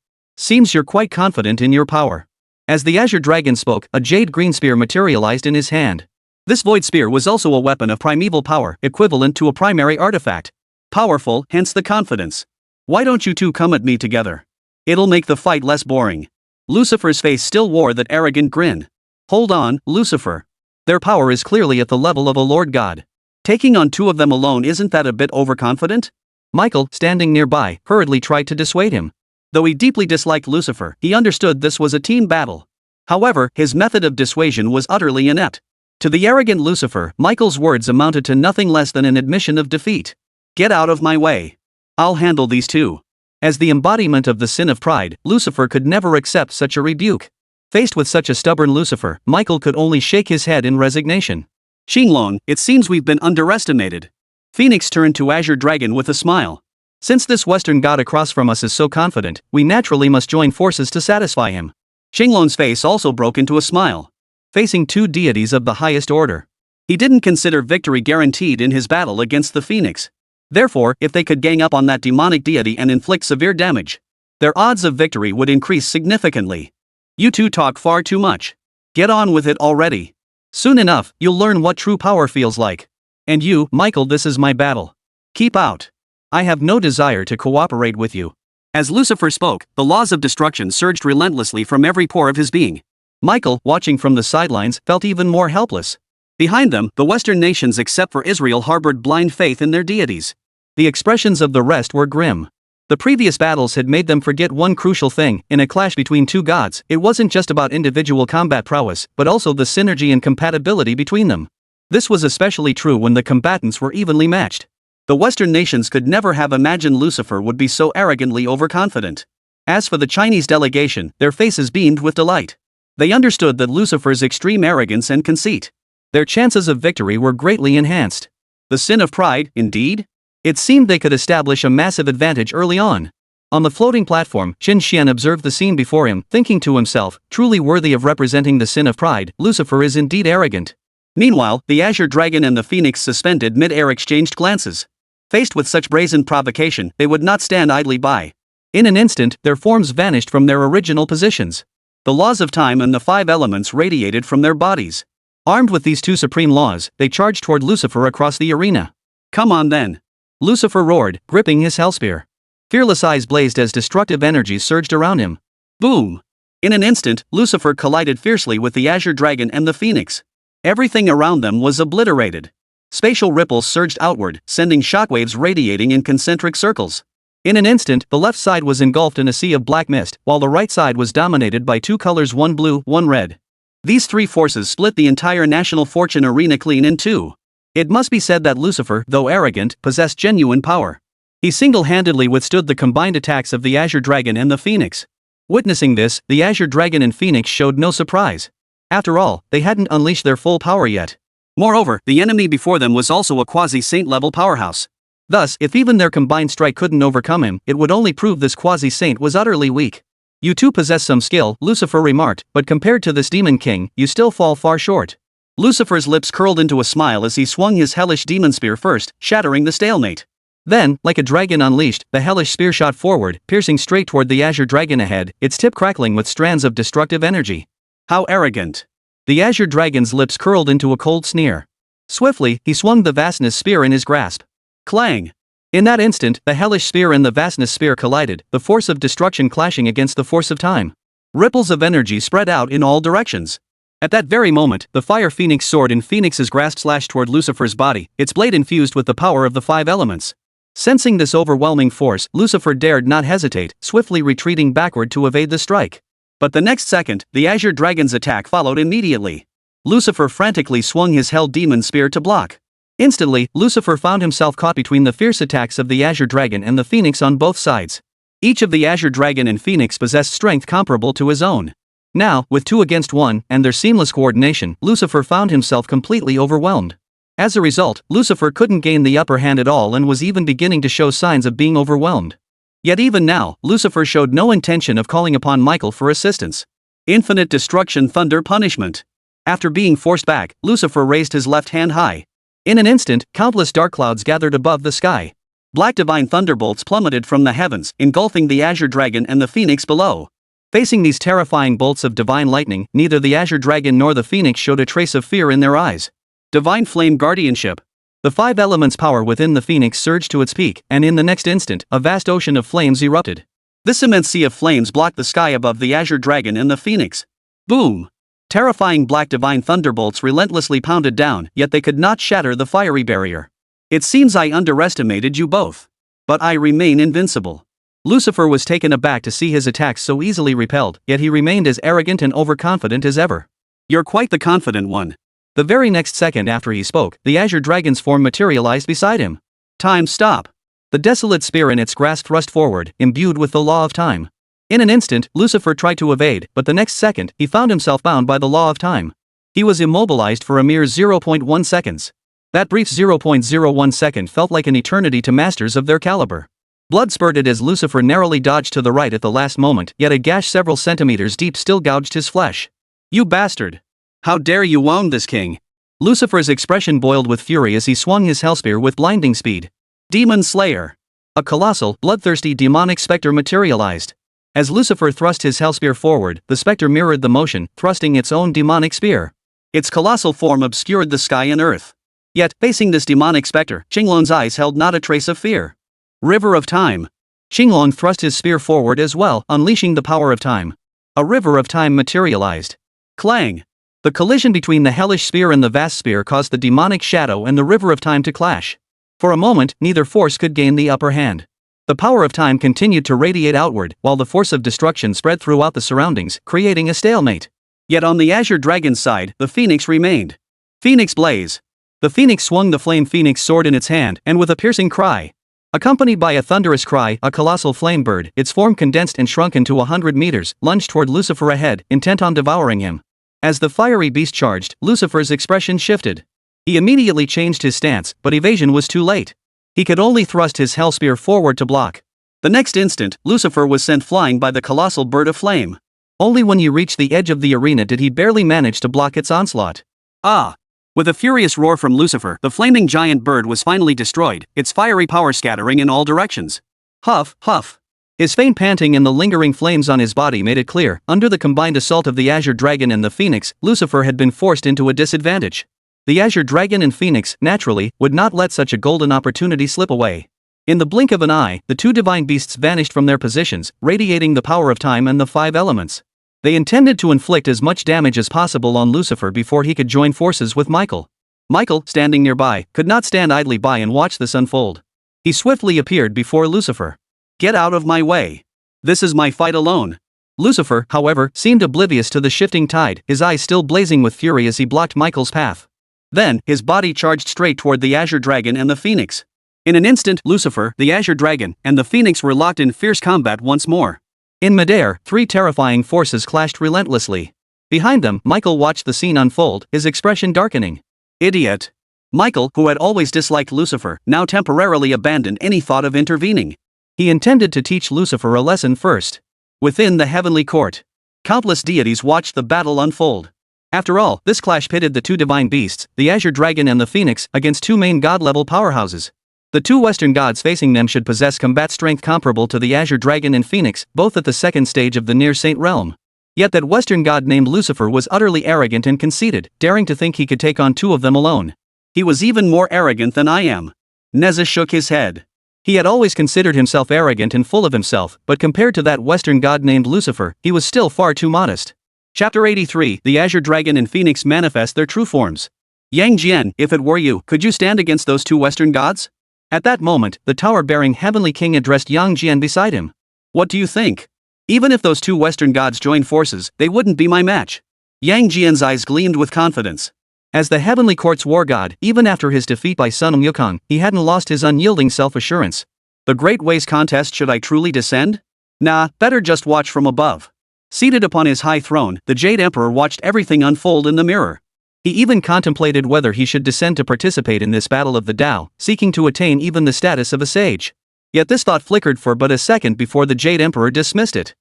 Seems you're quite confident in your power. As the Azure Dragon spoke, a jade green spear materialized in his hand. This void spear was also a weapon of primeval power, equivalent to a primary artifact. Powerful, hence the confidence. Why don't you two come at me together? It'll make the fight less boring. Lucifer's face still wore that arrogant grin. Hold on, Lucifer. Their power is clearly at the level of a Lord God. Taking on two of them alone, isn't that a bit overconfident? Michael, standing nearby, hurriedly tried to dissuade him. Though he deeply disliked Lucifer, he understood this was a team battle. However, his method of dissuasion was utterly inept. To the arrogant Lucifer, Michael's words amounted to nothing less than an admission of defeat. Get out of my way. I'll handle these two. As the embodiment of the sin of pride, Lucifer could never accept such a rebuke. Faced with such a stubborn Lucifer, Michael could only shake his head in resignation. Xinglong, it seems we've been underestimated. Phoenix turned to Azure Dragon with a smile. Since this Western god across from us is so confident, we naturally must join forces to satisfy him. Xinglong's face also broke into a smile. Facing two deities of the highest order, he didn't consider victory guaranteed in his battle against the Phoenix. Therefore, if they could gang up on that demonic deity and inflict severe damage, their odds of victory would increase significantly. You two talk far too much. Get on with it already. Soon enough, you'll learn what true power feels like. And you, Michael, this is my battle. Keep out. I have no desire to cooperate with you. As Lucifer spoke, the laws of destruction surged relentlessly from every pore of his being. Michael, watching from the sidelines, felt even more helpless. Behind them, the Western nations except for Israel harbored blind faith in their deities. The expressions of the rest were grim. The previous battles had made them forget one crucial thing: in a clash between two gods, it wasn't just about individual combat prowess, but also the synergy and compatibility between them. This was especially true when the combatants were evenly matched. The Western nations could never have imagined Lucifer would be so arrogantly overconfident. As for the Chinese delegation, their faces beamed with delight. They understood that Lucifer's extreme arrogance and conceit. Their chances of victory were greatly enhanced. The sin of pride, indeed? It seemed they could establish a massive advantage early on. On the floating platform, Chen Xuan observed the scene before him, thinking to himself, truly worthy of representing the sin of pride, Lucifer is indeed arrogant. Meanwhile, the Azure Dragon and the Phoenix suspended mid-air exchanged glances. Faced with such brazen provocation, they would not stand idly by. In an instant, their forms vanished from their original positions. The laws of time and the five elements radiated from their bodies. Armed with these two supreme laws, they charged toward Lucifer across the arena. Come on then. Lucifer roared, gripping his hellspear. Fearless eyes blazed as destructive energies surged around him. Boom! In an instant, Lucifer collided fiercely with the Azure Dragon and the Phoenix. Everything around them was obliterated. Spatial ripples surged outward, sending shockwaves radiating in concentric circles. In an instant, the left side was engulfed in a sea of black mist, while the right side was dominated by two colors, one blue, one red. These three forces split the entire National Fortune arena clean in two. It must be said that Lucifer, though arrogant, possessed genuine power. He single-handedly withstood the combined attacks of the Azure Dragon and the Phoenix. Witnessing this, the Azure Dragon and Phoenix showed no surprise. After all, they hadn't unleashed their full power yet. Moreover, the enemy before them was also a quasi-saint level powerhouse. Thus, if even their combined strike couldn't overcome him, it would only prove this quasi-saint was utterly weak. You two possess some skill, Lucifer remarked, but compared to this demon king, you still fall far short. Lucifer's lips curled into a smile as he swung his hellish demon spear first, shattering the stalemate. Then, like a dragon unleashed, the hellish spear shot forward, piercing straight toward the Azure Dragon ahead, its tip crackling with strands of destructive energy. How arrogant! The Azure Dragon's lips curled into a cold sneer. Swiftly, he swung the Vastness spear in his grasp. Clang! In that instant, the hellish spear and the Vastness spear collided, the force of destruction clashing against the force of time. Ripples of energy spread out in all directions. At that very moment, the Fire Phoenix sword in Phoenix's grasp slashed toward Lucifer's body, its blade infused with the power of the five elements. Sensing this overwhelming force, Lucifer dared not hesitate, swiftly retreating backward to evade the strike. But the next second, the Azure Dragon's attack followed immediately. Lucifer frantically swung his Hell Demon spear to block. Instantly, Lucifer found himself caught between the fierce attacks of the Azure Dragon and the Phoenix on both sides. Each of the Azure Dragon and Phoenix possessed strength comparable to his own. Now, with 2 against 1, and their seamless coordination, Lucifer found himself completely overwhelmed. As a result, Lucifer couldn't gain the upper hand at all and was even beginning to show signs of being overwhelmed. Yet even now, Lucifer showed no intention of calling upon Michael for assistance. Infinite destruction thunder punishment. After being forced back, Lucifer raised his left hand high. In an instant, countless dark clouds gathered above the sky. Black divine thunderbolts plummeted from the heavens, engulfing the azure dragon and the phoenix below. Facing these terrifying bolts of divine lightning, neither the azure dragon nor the phoenix showed a trace of fear in their eyes. Divine flame guardianship. The 5 elements' power within the phoenix surged to its peak, and in the next instant, a vast ocean of flames erupted. This immense sea of flames blocked the sky above the azure dragon and the phoenix. Boom! Terrifying black divine thunderbolts relentlessly pounded down, yet they could not shatter the fiery barrier. It seems I underestimated you both. But I remain invincible. Lucifer was taken aback to see his attacks so easily repelled, yet he remained as arrogant and overconfident as ever. You're quite the confident one. The very next second after he spoke, the azure dragon's form materialized beside him. Time stop. The desolate spear in its grasp thrust forward, imbued with the law of time. In an instant, Lucifer tried to evade, but the next second, he found himself bound by the law of time. He was immobilized for a mere 0.1 seconds. That brief 0.01 second felt like an eternity to masters of their caliber. Blood spurted as Lucifer narrowly dodged to the right at the last moment, yet a gash several centimeters deep still gouged his flesh. You bastard! How dare you wound this king? Lucifer's expression boiled with fury as he swung his hellspear with blinding speed. Demon Slayer! A colossal, bloodthirsty demonic specter materialized. As Lucifer thrust his hellspear forward, the specter mirrored the motion, thrusting its own demonic spear. Its colossal form obscured the sky and earth. Yet, facing this demonic specter, Qinglong's eyes held not a trace of fear. River of Time. Qinglong thrust his spear forward as well, unleashing the power of time. A river of time materialized. Clang! The collision between the hellish spear and the vast spear caused the demonic shadow and the river of time to clash. For a moment, neither force could gain the upper hand. The power of time continued to radiate outward, while the force of destruction spread throughout the surroundings, creating a stalemate. Yet on the azure dragon's side, the phoenix remained. Phoenix blaze. The phoenix swung the flame phoenix sword in its hand, and with a piercing cry, accompanied by a thunderous cry, a colossal flame bird, its form condensed and shrunken to 100 meters, lunged toward Lucifer ahead, intent on devouring him. As the fiery beast charged, Lucifer's expression shifted. He immediately changed his stance, but evasion was too late. He could only thrust his hellspear forward to block. The next instant, Lucifer was sent flying by the colossal bird of flame. Only when he reached the edge of the arena did he barely manage to block its onslaught. Ah! With a furious roar from Lucifer, the flaming giant bird was finally destroyed, its fiery power scattering in all directions. Huff, huff. His faint panting and the lingering flames on his body made it clear, under the combined assault of the azure dragon and the phoenix, Lucifer had been forced into a disadvantage. The azure dragon and phoenix, naturally, would not let such a golden opportunity slip away. In the blink of an eye, the two divine beasts vanished from their positions, radiating the power of time and the 5 elements. They intended to inflict as much damage as possible on Lucifer before he could join forces with Michael. Michael, standing nearby, could not stand idly by and watch this unfold. He swiftly appeared before Lucifer. Get out of my way. This is my fight alone. Lucifer, however, seemed oblivious to the shifting tide, his eyes still blazing with fury as he blocked Michael's path. Then, his body charged straight toward the azure dragon and the phoenix. In an instant, Lucifer, the azure dragon, and the phoenix were locked in fierce combat once more. In midair, 3 terrifying forces clashed relentlessly. Behind them, Michael watched the scene unfold, his expression darkening. Idiot. Michael, who had always disliked Lucifer, now temporarily abandoned any thought of intervening. He intended to teach Lucifer a lesson first. Within the heavenly court, countless deities watched the battle unfold. After all, this clash pitted the 2 divine beasts, the azure dragon and the phoenix, against 2 main god-level powerhouses. The 2 Western gods facing them should possess combat strength comparable to the azure dragon and phoenix, both at the second stage of the near-saint realm. Yet that Western god named Lucifer was utterly arrogant and conceited, daring to think he could take on 2 of them alone. He was even more arrogant than I am. Nezha shook his head. He had always considered himself arrogant and full of himself, but compared to that Western god named Lucifer, he was still far too modest. Chapter 83, The Azure Dragon and Phoenix manifest their true forms. Yang Jian, if it were you, could you stand against those 2 Western gods? At that moment, the tower-bearing heavenly king addressed Yang Jian beside him. What do you think? Even if those 2 Western gods joined forces, they wouldn't be my match. Yang Jian's eyes gleamed with confidence. As the heavenly court's war god, even after his defeat by Sun Yukong, he hadn't lost his unyielding self-assurance. The Great Ways contest, should I truly descend? Nah, better just watch from above. Seated upon his high throne, the Jade Emperor watched everything unfold in the mirror. He even contemplated whether he should descend to participate in this battle of the Tao, seeking to attain even the status of a sage. Yet this thought flickered for but a second before the Jade Emperor dismissed it.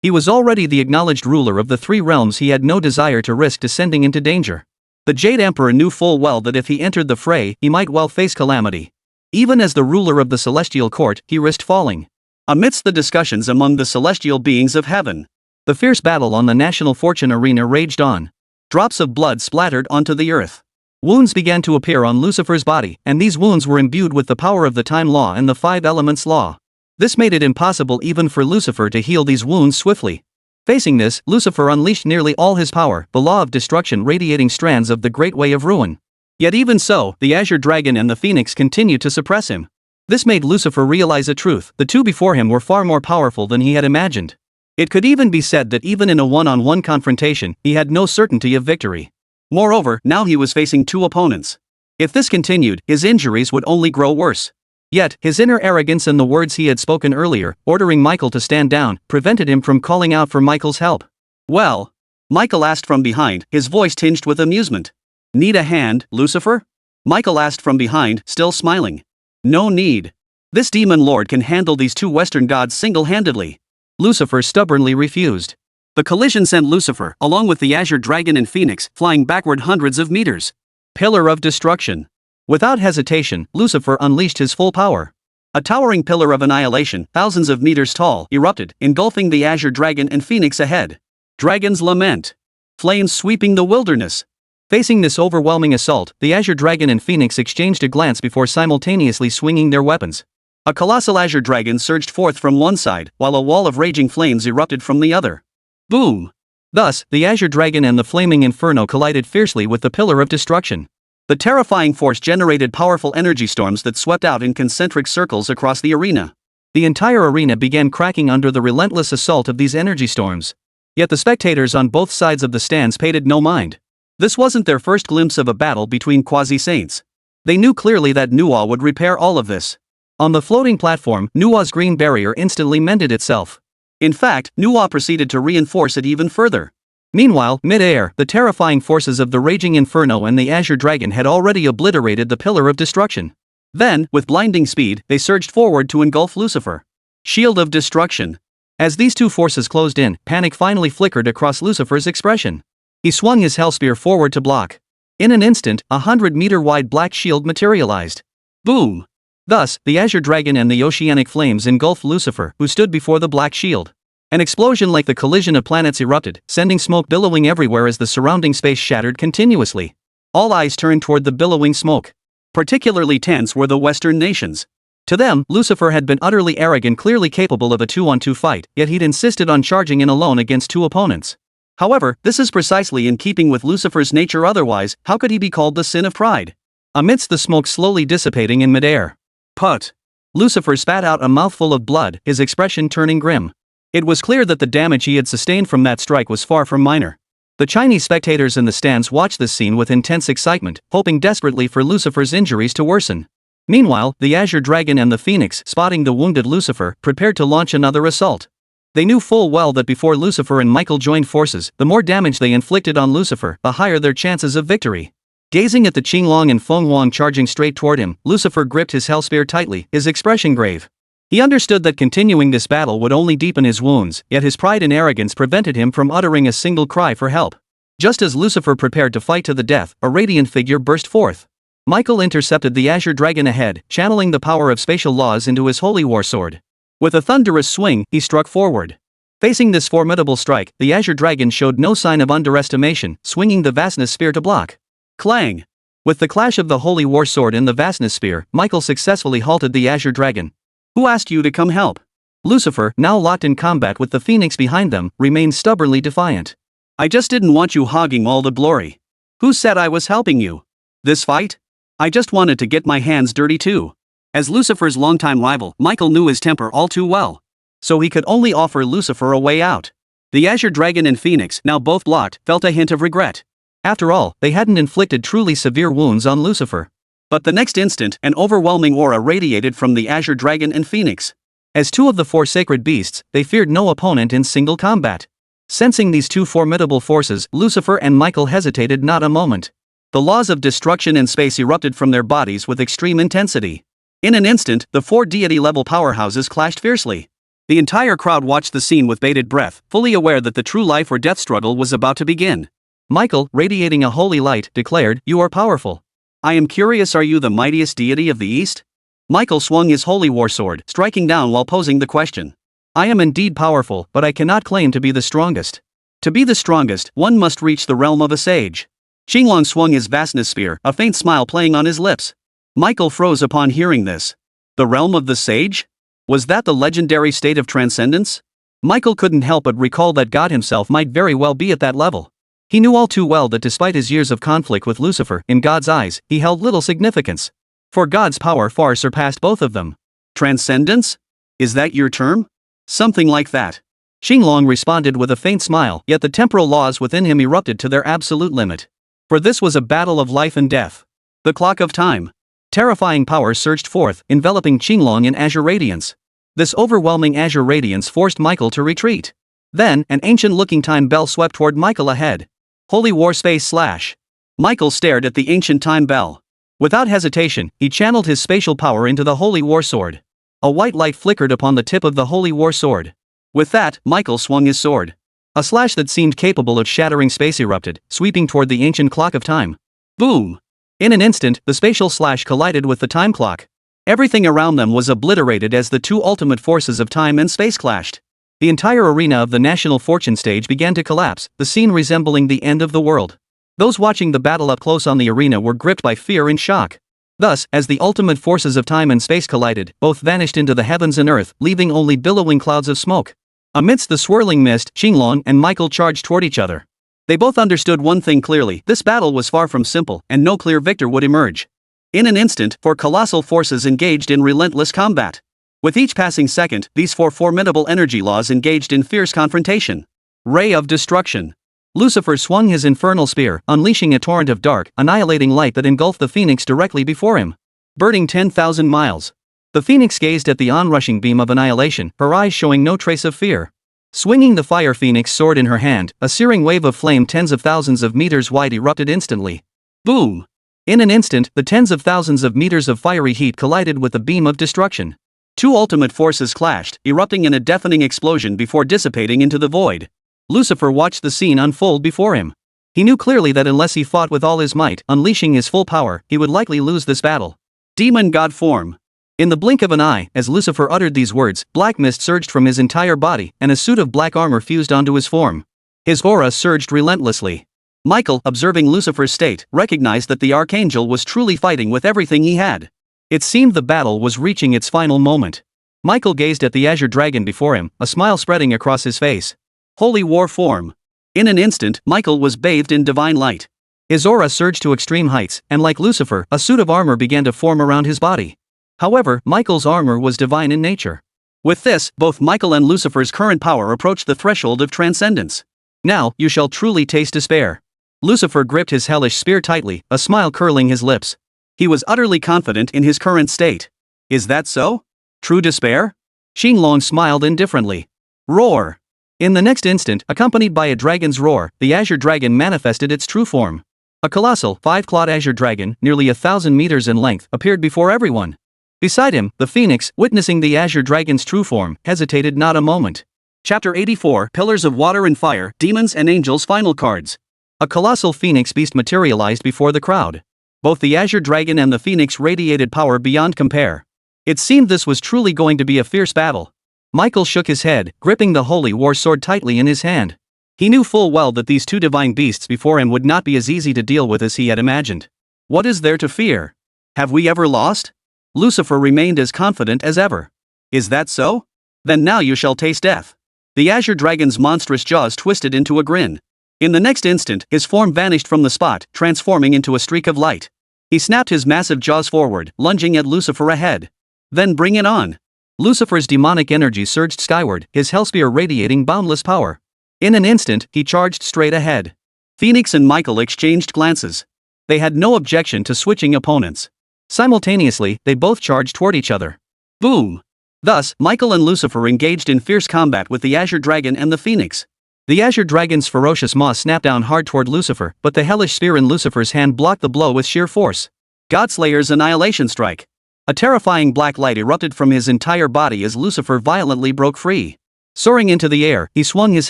He was already the acknowledged ruler of the three realms. He had no desire to risk descending into danger. The Jade Emperor knew full well that if he entered the fray, he might well face calamity. Even as the ruler of the celestial court, he risked falling. Amidst the discussions among the celestial beings of heaven, the fierce battle on the national fortune arena raged on. Drops of blood splattered onto the earth. Wounds began to appear on Lucifer's body, and these wounds were imbued with the power of the time law and the five elements law. This made it impossible even for Lucifer to heal these wounds swiftly. Facing this, Lucifer unleashed nearly all his power, the law of destruction radiating strands of the great way of ruin. Yet even so, the Azure Dragon and the Phoenix continued to suppress him. This made Lucifer realize a truth: the two before him were far more powerful than he had imagined. It could even be said that even in a one-on-one confrontation, he had no certainty of victory. Moreover, now he was facing two opponents. If this continued, his injuries would only grow worse. Yet, his inner arrogance and the words he had spoken earlier, ordering Michael to stand down, prevented him from calling out for Michael's help. "Well?" Michael asked from behind, his voice tinged with amusement. "Need a hand, Lucifer?" Michael asked from behind, still smiling. "No need. This demon lord can handle these two Western gods single-handedly." Lucifer stubbornly refused. The collision sent Lucifer, along with the Azure Dragon and Phoenix, flying backward hundreds of meters. Pillar of destruction. Without hesitation, Lucifer unleashed his full power. A towering pillar of annihilation, thousands of meters tall, erupted, engulfing the Azure Dragon and Phoenix ahead. Dragon's lament. Flames sweeping the wilderness. Facing this overwhelming assault, the Azure Dragon and Phoenix exchanged a glance before simultaneously swinging their weapons. A colossal Azure Dragon surged forth from one side, while a wall of raging flames erupted from the other. Boom! Thus, the Azure Dragon and the flaming inferno collided fiercely with the Pillar of Destruction. The terrifying force generated powerful energy storms that swept out in concentric circles across the arena. The entire arena began cracking under the relentless assault of these energy storms. Yet the spectators on both sides of the stands paid it no mind. This wasn't their first glimpse of a battle between quasi-saints. They knew clearly that Nuwa would repair all of this. On the floating platform, Nuwa's green barrier instantly mended itself. In fact, Nuwa proceeded to reinforce it even further. Meanwhile, mid-air, the terrifying forces of the raging inferno and the Azure Dragon had already obliterated the Pillar of Destruction. Then, with blinding speed, they surged forward to engulf Lucifer. Shield of Destruction. As these two forces closed in, panic finally flickered across Lucifer's expression. He swung his hellspear forward to block. In an instant, a 100-meter-wide black shield materialized. Boom! Thus, the Azure Dragon and the oceanic flames engulfed Lucifer, who stood before the black shield. An explosion like the collision of planets erupted, sending smoke billowing everywhere as the surrounding space shattered continuously. All eyes turned toward the billowing smoke. Particularly tense were the Western nations. To them, Lucifer had been utterly arrogant, clearly capable of a 2-on-2 fight, yet he'd insisted on charging in alone against two opponents. However, this is precisely in keeping with Lucifer's nature, otherwise, how could he be called the sin of pride? Amidst the smoke slowly dissipating in midair, Put! Lucifer spat out a mouthful of blood, his expression turning grim. It was clear that the damage he had sustained from that strike was far from minor. The Chinese spectators in the stands watched this scene with intense excitement, hoping desperately for Lucifer's injuries to worsen. Meanwhile, the Azure Dragon and the Phoenix, spotting the wounded Lucifer, prepared to launch another assault. They knew full well that before Lucifer and Michael joined forces, the more damage they inflicted on Lucifer, the higher their chances of victory. Gazing at the Qinglong and Fenghuang charging straight toward him, Lucifer gripped his hellspear tightly, his expression grave. He understood that continuing this battle would only deepen his wounds, yet his pride and arrogance prevented him from uttering a single cry for help. Just as Lucifer prepared to fight to the death, a radiant figure burst forth. Michael intercepted the Azure Dragon ahead, channeling the power of spatial laws into his holy war sword. With a thunderous swing, he struck forward. Facing this formidable strike, the Azure Dragon showed no sign of underestimation, swinging the vastness spear to block. Clang! With the clash of the holy war sword and the vastness spear, Michael successfully halted the Azure Dragon. Who asked you to come help? Lucifer, now locked in combat with the Phoenix behind them, remained stubbornly defiant. I just didn't want you hogging all the glory. Who said I was helping you? This fight? I just wanted to get my hands dirty too. As Lucifer's longtime rival, Michael knew his temper all too well. So he could only offer Lucifer a way out. The Azure Dragon and Phoenix, now both blocked, felt a hint of regret. After all, they hadn't inflicted truly severe wounds on Lucifer. But the next instant, an overwhelming aura radiated from the Azure Dragon and Phoenix. As two of the four sacred beasts, they feared no opponent in single combat. Sensing these two formidable forces, Lucifer and Michael hesitated not a moment. The laws of destruction and space erupted from their bodies with extreme intensity. In an instant, the four deity-level powerhouses clashed fiercely. The entire crowd watched the scene with bated breath, fully aware that the true life or death struggle was about to begin. Michael, radiating a holy light, declared, "You are powerful. I am curious, are you the mightiest deity of the East?" Michael swung his holy war sword, striking down while posing the question. I am indeed powerful, but I cannot claim to be the strongest. To be the strongest, one must reach the realm of a sage. Xinglong swung his vastness spear, a faint smile playing on his lips. Michael froze upon hearing this. The realm of the sage? Was that the legendary state of transcendence? Michael couldn't help but recall that God himself might very well be at that level. He knew all too well that despite his years of conflict with Lucifer, in God's eyes, he held little significance. For God's power far surpassed both of them. Transcendence? Is that your term? Something like that. Xinglong responded with a faint smile, yet the temporal laws within him erupted to their absolute limit. For this was a battle of life and death. The clock of time. Terrifying power surged forth, enveloping Xinglong in azure radiance. This overwhelming azure radiance forced Michael to retreat. Then, an ancient-looking time bell swept toward Michael ahead. Holy War Space / Michael stared at the ancient time bell. Without hesitation, he channeled his spatial power into the Holy War Sword. A white light flickered upon the tip of the Holy War Sword. With that, Michael swung his sword. A slash that seemed capable of shattering space erupted, sweeping toward the ancient clock of time. Boom! In an instant, the spatial slash collided with the time clock. Everything around them was obliterated as the two ultimate forces of time and space clashed. The entire arena of the National Fortune stage began to collapse, the scene resembling the end of the world. Those watching the battle up close on the arena were gripped by fear and shock. Thus, as the ultimate forces of time and space collided, both vanished into the heavens and earth, leaving only billowing clouds of smoke. Amidst the swirling mist, Xinglong and Michael charged toward each other. They both understood one thing clearly: this battle was far from simple, and no clear victor would emerge. In an instant, four colossal forces engaged in relentless combat. With each passing second, these four formidable energy laws engaged in fierce confrontation. Ray of destruction. Lucifer swung his infernal spear, unleashing a torrent of dark, annihilating light that engulfed the phoenix directly before him. Burning 10,000 miles. The phoenix gazed at the onrushing beam of annihilation, her eyes showing no trace of fear. Swinging the fire phoenix sword in her hand, a searing wave of flame tens of thousands of meters wide erupted instantly. Boom! In an instant, the tens of thousands of meters of fiery heat collided with the beam of destruction. Two ultimate forces clashed, erupting in a deafening explosion before dissipating into the void. Lucifer watched the scene unfold before him. He knew clearly that unless he fought with all his might, unleashing his full power, he would likely lose this battle. Demon God form. In the blink of an eye, as Lucifer uttered these words, black mist surged from his entire body, and a suit of black armor fused onto his form. His aura surged relentlessly. Michael, observing Lucifer's state, recognized that the archangel was truly fighting with everything he had. It seemed the battle was reaching its final moment. Michael gazed at the azure dragon before him, a smile spreading across his face. Holy war form. In an instant, Michael was bathed in divine light. His aura surged to extreme heights, and like Lucifer, a suit of armor began to form around his body. However, Michael's armor was divine in nature. With this, both Michael and Lucifer's current power approached the threshold of transcendence. Now, you shall truly taste despair. Lucifer gripped his hellish spear tightly, a smile curling his lips. He was utterly confident in his current state. Is that so? True despair? Xinglong smiled indifferently. Roar! In the next instant, accompanied by a dragon's roar, the azure dragon manifested its true form. A colossal, five-clawed azure dragon, nearly 1,000 meters in length, appeared before everyone. Beside him, the phoenix, witnessing the azure dragon's true form, hesitated not a moment. Chapter 84: Pillars of Water and Fire, Demons and Angels Final Cards. A colossal phoenix beast materialized before the crowd. Both the azure dragon and the phoenix radiated power beyond compare. It seemed this was truly going to be a fierce battle. Michael shook his head, gripping the holy war sword tightly in his hand. He knew full well that these two divine beasts before him would not be as easy to deal with as he had imagined. What is there to fear? Have we ever lost? Lucifer remained as confident as ever. Is that so? Then now you shall taste death. The azure dragon's monstrous jaws twisted into a grin. In the next instant, his form vanished from the spot, transforming into a streak of light. He snapped his massive jaws forward, lunging at Lucifer ahead. Then bring it on. Lucifer's demonic energy surged skyward, his hellspear radiating boundless power. In an instant, he charged straight ahead. Phoenix and Michael exchanged glances. They had no objection to switching opponents. Simultaneously, they both charged toward each other. Boom! Thus, Michael and Lucifer engaged in fierce combat with the azure dragon and the phoenix. The azure dragon's ferocious maw snapped down hard toward Lucifer, but the hellish spear in Lucifer's hand blocked the blow with sheer force. Godslayer's annihilation strike. A terrifying black light erupted from his entire body as Lucifer violently broke free. Soaring into the air, he swung his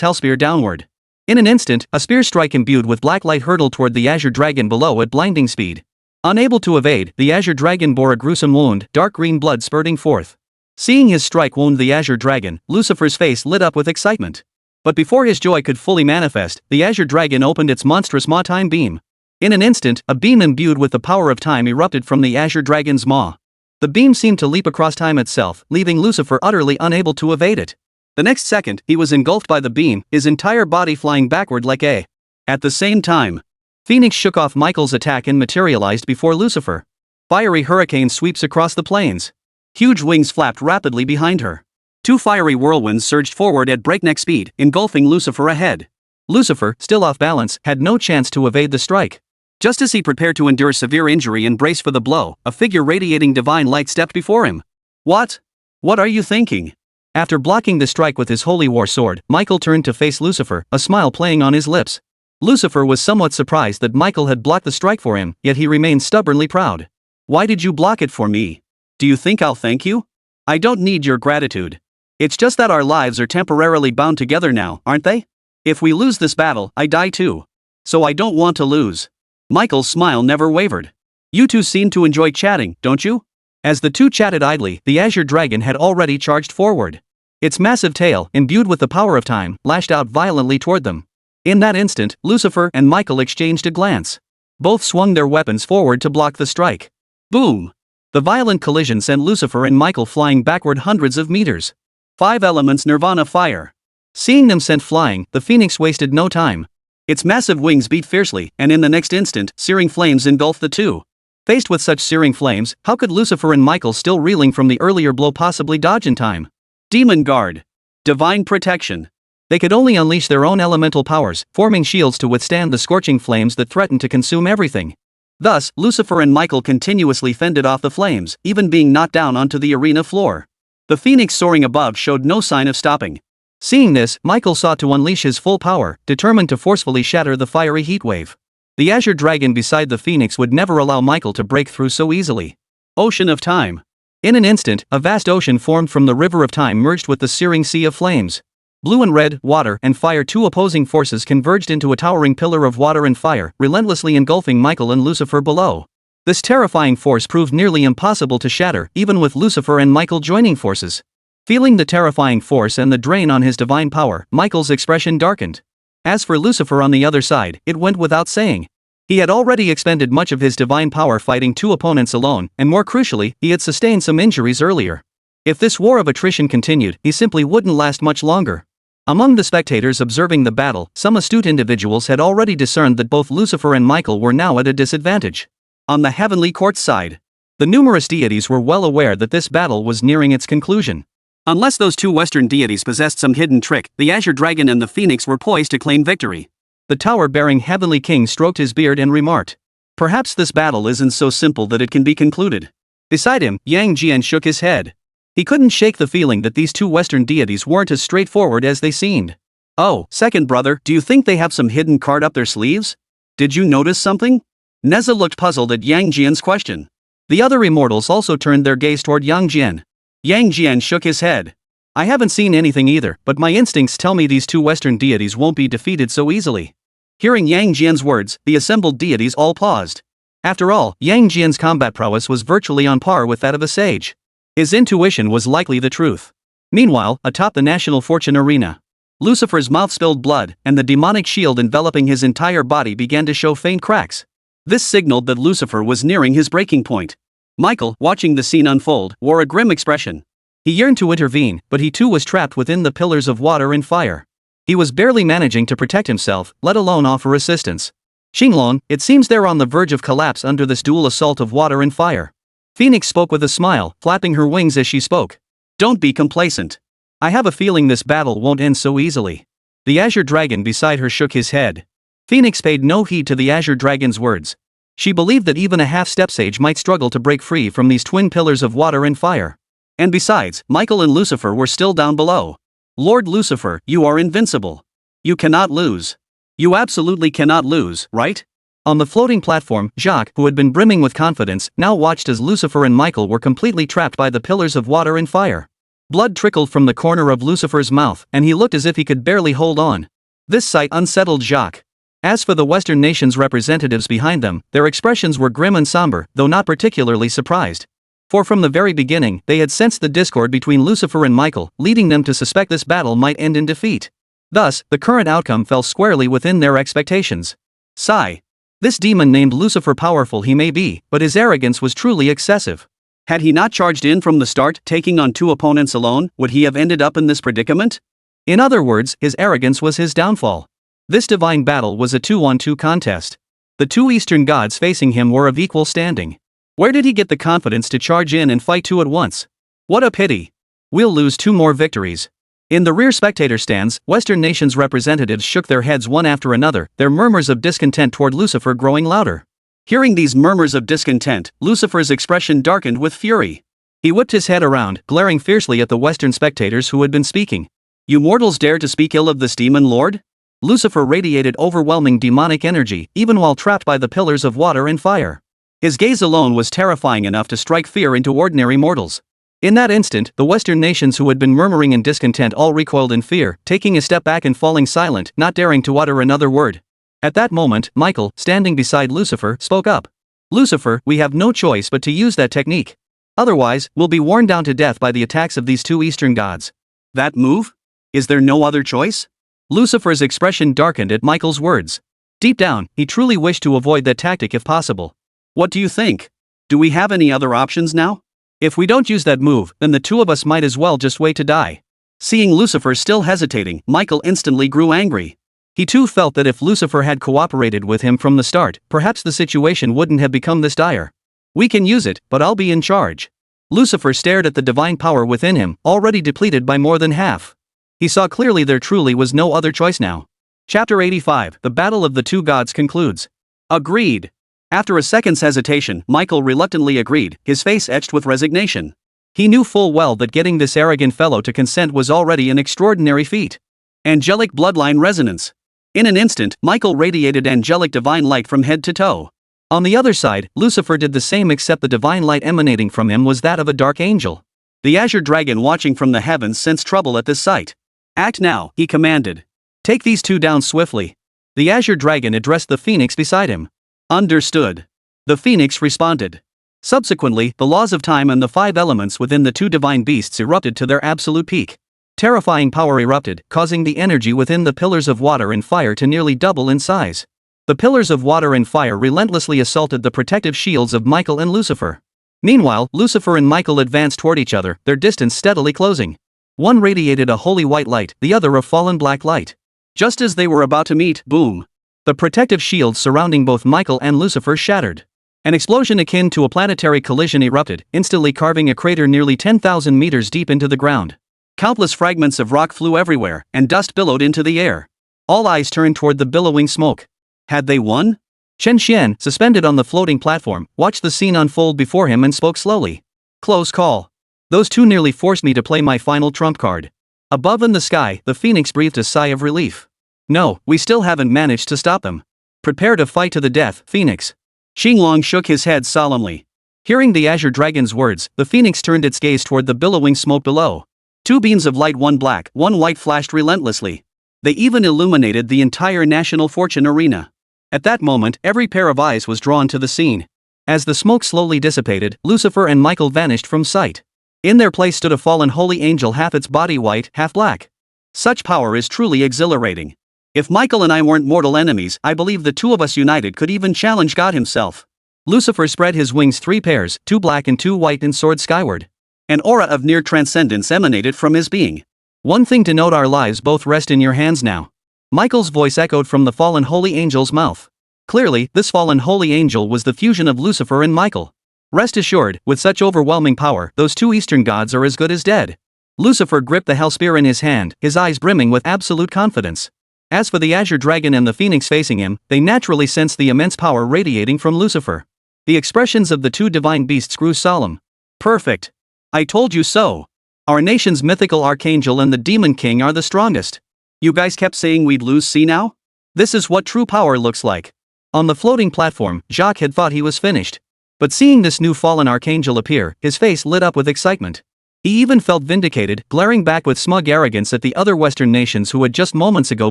hellspear downward. In an instant, a spear strike imbued with black light hurtled toward the azure dragon below at blinding speed. Unable to evade, the azure dragon bore a gruesome wound, dark green blood spurting forth. Seeing his strike wound the azure dragon, Lucifer's face lit up with excitement. But before his joy could fully manifest, the azure dragon opened its monstrous maw time beam. In an instant, a beam imbued with the power of time erupted from the azure dragon's maw. The beam seemed to leap across time itself, leaving Lucifer utterly unable to evade it. The next second, he was engulfed by the beam, his entire body flying backward like a. At the same time, Phoenix shook off Michael's attack and materialized before Lucifer. Fiery hurricane sweeps across the plains. Huge wings flapped rapidly behind her. Two fiery whirlwinds surged forward at breakneck speed, engulfing Lucifer ahead. Lucifer, still off balance, had no chance to evade the strike. Just as he prepared to endure severe injury and brace for the blow, a figure radiating divine light stepped before him. What? What are you thinking? After blocking the strike with his holy war sword, Michael turned to face Lucifer, a smile playing on his lips. Lucifer was somewhat surprised that Michael had blocked the strike for him, yet he remained stubbornly proud. Why did you block it for me? Do you think I'll thank you? I don't need your gratitude. It's just that our lives are temporarily bound together now, aren't they? If we lose this battle, I die too. So I don't want to lose. Michael's smile never wavered. You two seem to enjoy chatting, don't you? As the two chatted idly, the azure dragon had already charged forward. Its massive tail, imbued with the power of time, lashed out violently toward them. In that instant, Lucifer and Michael exchanged a glance. Both swung their weapons forward to block the strike. Boom! The violent collision sent Lucifer and Michael flying backward hundreds of meters. 5 elements Nirvana fire. Seeing them sent flying, the phoenix wasted no time. Its massive wings beat fiercely, and in the next instant, searing flames engulfed the two. Faced with such searing flames, how could Lucifer and Michael, still reeling from the earlier blow, possibly dodge in time? Demon Guard. Divine Protection. They could only unleash their own elemental powers, forming shields to withstand the scorching flames that threatened to consume everything. Thus, Lucifer and Michael continuously fended off the flames, even being knocked down onto the arena floor. The phoenix soaring above showed no sign of stopping. Seeing this, Michael sought to unleash his full power, determined to forcefully shatter the fiery heatwave. The azure dragon beside the phoenix would never allow Michael to break through so easily. Ocean of Time. In an instant, a vast ocean formed from the river of time merged with the searing sea of flames. Blue and red, water and fire, two opposing forces converged into a towering pillar of water and fire, relentlessly engulfing Michael and Lucifer below. This terrifying force proved nearly impossible to shatter, even with Lucifer and Michael joining forces. Feeling the terrifying force and the drain on his divine power, Michael's expression darkened. As for Lucifer on the other side, it went without saying. He had already expended much of his divine power fighting two opponents alone, and more crucially, he had sustained some injuries earlier. If this war of attrition continued, he simply wouldn't last much longer. Among the spectators observing the battle, some astute individuals had already discerned that both Lucifer and Michael were now at a disadvantage. On the heavenly court side, the numerous deities were well aware that this battle was nearing its conclusion. Unless those two Western deities possessed some hidden trick, the azure dragon and the phoenix were poised to claim victory. The tower-bearing heavenly king stroked his beard and remarked, "Perhaps this battle isn't so simple that it can be concluded." Beside him, Yang Jian shook his head. He couldn't shake the feeling that these two Western deities weren't as straightforward as they seemed. "Oh, second brother, do you think they have some hidden card up their sleeves? Did you notice something?" Nezha looked puzzled at Yang Jian's question. The other immortals also turned their gaze toward Yang Jian. Yang Jian shook his head. "I haven't seen anything either, but my instincts tell me these two Western deities won't be defeated so easily." Hearing Yang Jian's words, the assembled deities all paused. After all, Yang Jian's combat prowess was virtually on par with that of a sage. His intuition was likely the truth. Meanwhile, atop the National Fortune Arena, Lucifer's mouth spilled blood, and the demonic shield enveloping his entire body began to show faint cracks. This signaled that Lucifer was nearing his breaking point. Michael, watching the scene unfold, wore a grim expression. He yearned to intervene, but he too was trapped within the pillars of water and fire. He was barely managing to protect himself, let alone offer assistance. "Xinglong, it seems they're on the verge of collapse under this dual assault of water and fire." Phoenix spoke with a smile, flapping her wings as she spoke. "Don't be complacent. I have a feeling this battle won't end so easily." The azure dragon beside her shook his head. Phoenix paid no heed to the azure dragon's words. She believed that even a half-step sage might struggle to break free from these twin pillars of water and fire. And besides, Michael and Lucifer were still down below. "Lord Lucifer, you are invincible. You cannot lose. You absolutely cannot lose, right?" On the floating platform, Jacques, who had been brimming with confidence, now watched as Lucifer and Michael were completely trapped by the pillars of water and fire. Blood trickled from the corner of Lucifer's mouth, and he looked as if he could barely hold on. This sight unsettled Jacques. As for the Western nations' representatives behind them, their expressions were grim and somber, though not particularly surprised. For from the very beginning, they had sensed the discord between Lucifer and Michael, leading them to suspect this battle might end in defeat. Thus, the current outcome fell squarely within their expectations. Sigh. This demon named Lucifer, powerful he may be, but his arrogance was truly excessive. Had he not charged in from the start, taking on 2 opponents alone, would he have ended up in this predicament? In other words, his arrogance was his downfall. This divine battle was a 2-on-2 contest. The 2 Eastern gods facing him were of equal standing. Where did he get the confidence to charge in and fight 2 at once? What a pity. We'll lose 2 more victories. In the rear spectator stands, Western nations' representatives shook their heads one after another, their murmurs of discontent toward Lucifer growing louder. Hearing these murmurs of discontent, Lucifer's expression darkened with fury. He whipped his head around, glaring fiercely at the Western spectators who had been speaking. You mortals dare to speak ill of this demon lord? Lucifer radiated overwhelming demonic energy, even while trapped by the pillars of water and fire. His gaze alone was terrifying enough to strike fear into ordinary mortals. In that instant, the Western nations who had been murmuring in discontent all recoiled in fear, taking a step back and falling silent, not daring to utter another word. At that moment, Michael, standing beside Lucifer, spoke up. Lucifer, we have no choice but to use that technique. Otherwise, we'll be worn down to death by the attacks of these 2 Eastern gods. That move? Is there no other choice? Lucifer's expression darkened at Michael's words. Deep down, he truly wished to avoid that tactic if possible. What do you think? Do we have any other options now? If we don't use that move, then the 2 of us might as well just wait to die. Seeing Lucifer still hesitating, Michael instantly grew angry. He too felt that if Lucifer had cooperated with him from the start, perhaps the situation wouldn't have become this dire. We can use it, but I'll be in charge. Lucifer stared at the divine power within him, already depleted by more than half. He saw clearly there truly was no other choice now. Chapter 85, The Battle of the 2 Gods concludes. Agreed. After a second's hesitation, Michael reluctantly agreed, his face etched with resignation. He knew full well that getting this arrogant fellow to consent was already an extraordinary feat. Angelic bloodline resonance. In an instant, Michael radiated angelic divine light from head to toe. On the other side, Lucifer did the same, except the divine light emanating from him was that of a dark angel. The azure dragon watching from the heavens sensed trouble at this sight. Act now, he commanded. Take these 2 down swiftly. The azure dragon addressed the phoenix beside him. Understood. The phoenix responded. Subsequently, the laws of time and the 5 elements within the 2 divine beasts erupted to their absolute peak. Terrifying power erupted, causing the energy within the pillars of water and fire to nearly double in size. The pillars of water and fire relentlessly assaulted the protective shields of Michael and Lucifer. Meanwhile, Lucifer and Michael advanced toward each other, their distance steadily closing. One radiated a holy white light, the other a fallen black light. Just as they were about to meet, boom! The protective shields surrounding both Michael and Lucifer shattered. An explosion akin to a planetary collision erupted, instantly carving a crater nearly 10,000 meters deep into the ground. Countless fragments of rock flew everywhere, and dust billowed into the air. All eyes turned toward the billowing smoke. Had they won? Chen Xuan, suspended on the floating platform, watched the scene unfold before him and spoke slowly. Close call. Those 2 nearly forced me to play my final trump card. Above in the sky, the phoenix breathed a sigh of relief. No, we still haven't managed to stop them. Prepare to fight to the death, Phoenix. Xinglong shook his head solemnly. Hearing the azure dragon's words, the phoenix turned its gaze toward the billowing smoke below. 2 beams of light, one black, one white, flashed relentlessly. They even illuminated the entire National Fortune arena. At that moment, every pair of eyes was drawn to the scene. As the smoke slowly dissipated, Lucifer and Michael vanished from sight. In their place stood a fallen holy angel, half its body white, half black. Such power is truly exhilarating. If Michael and I weren't mortal enemies, I believe the 2 of us united could even challenge God himself. Lucifer spread his wings 3 pairs, 2 black and 2 white, and soared skyward. An aura of near transcendence emanated from his being. One thing to note, our lives both rest in your hands now. Michael's voice echoed from the fallen holy angel's mouth. Clearly, this fallen holy angel was the fusion of Lucifer and Michael. Rest assured, with such overwhelming power, those 2 Eastern gods are as good as dead. Lucifer gripped the hellspear in his hand, his eyes brimming with absolute confidence. As for the azure dragon and the phoenix facing him, they naturally sensed the immense power radiating from Lucifer. The expressions of the 2 divine beasts grew solemn. Perfect. I told you so. Our nation's mythical archangel and the demon king are the strongest. You guys kept saying we'd lose, see now? This is what true power looks like. On the floating platform, Jacques had thought he was finished. But seeing this new fallen archangel appear, his face lit up with excitement. He even felt vindicated, glaring back with smug arrogance at the other Western nations who had just moments ago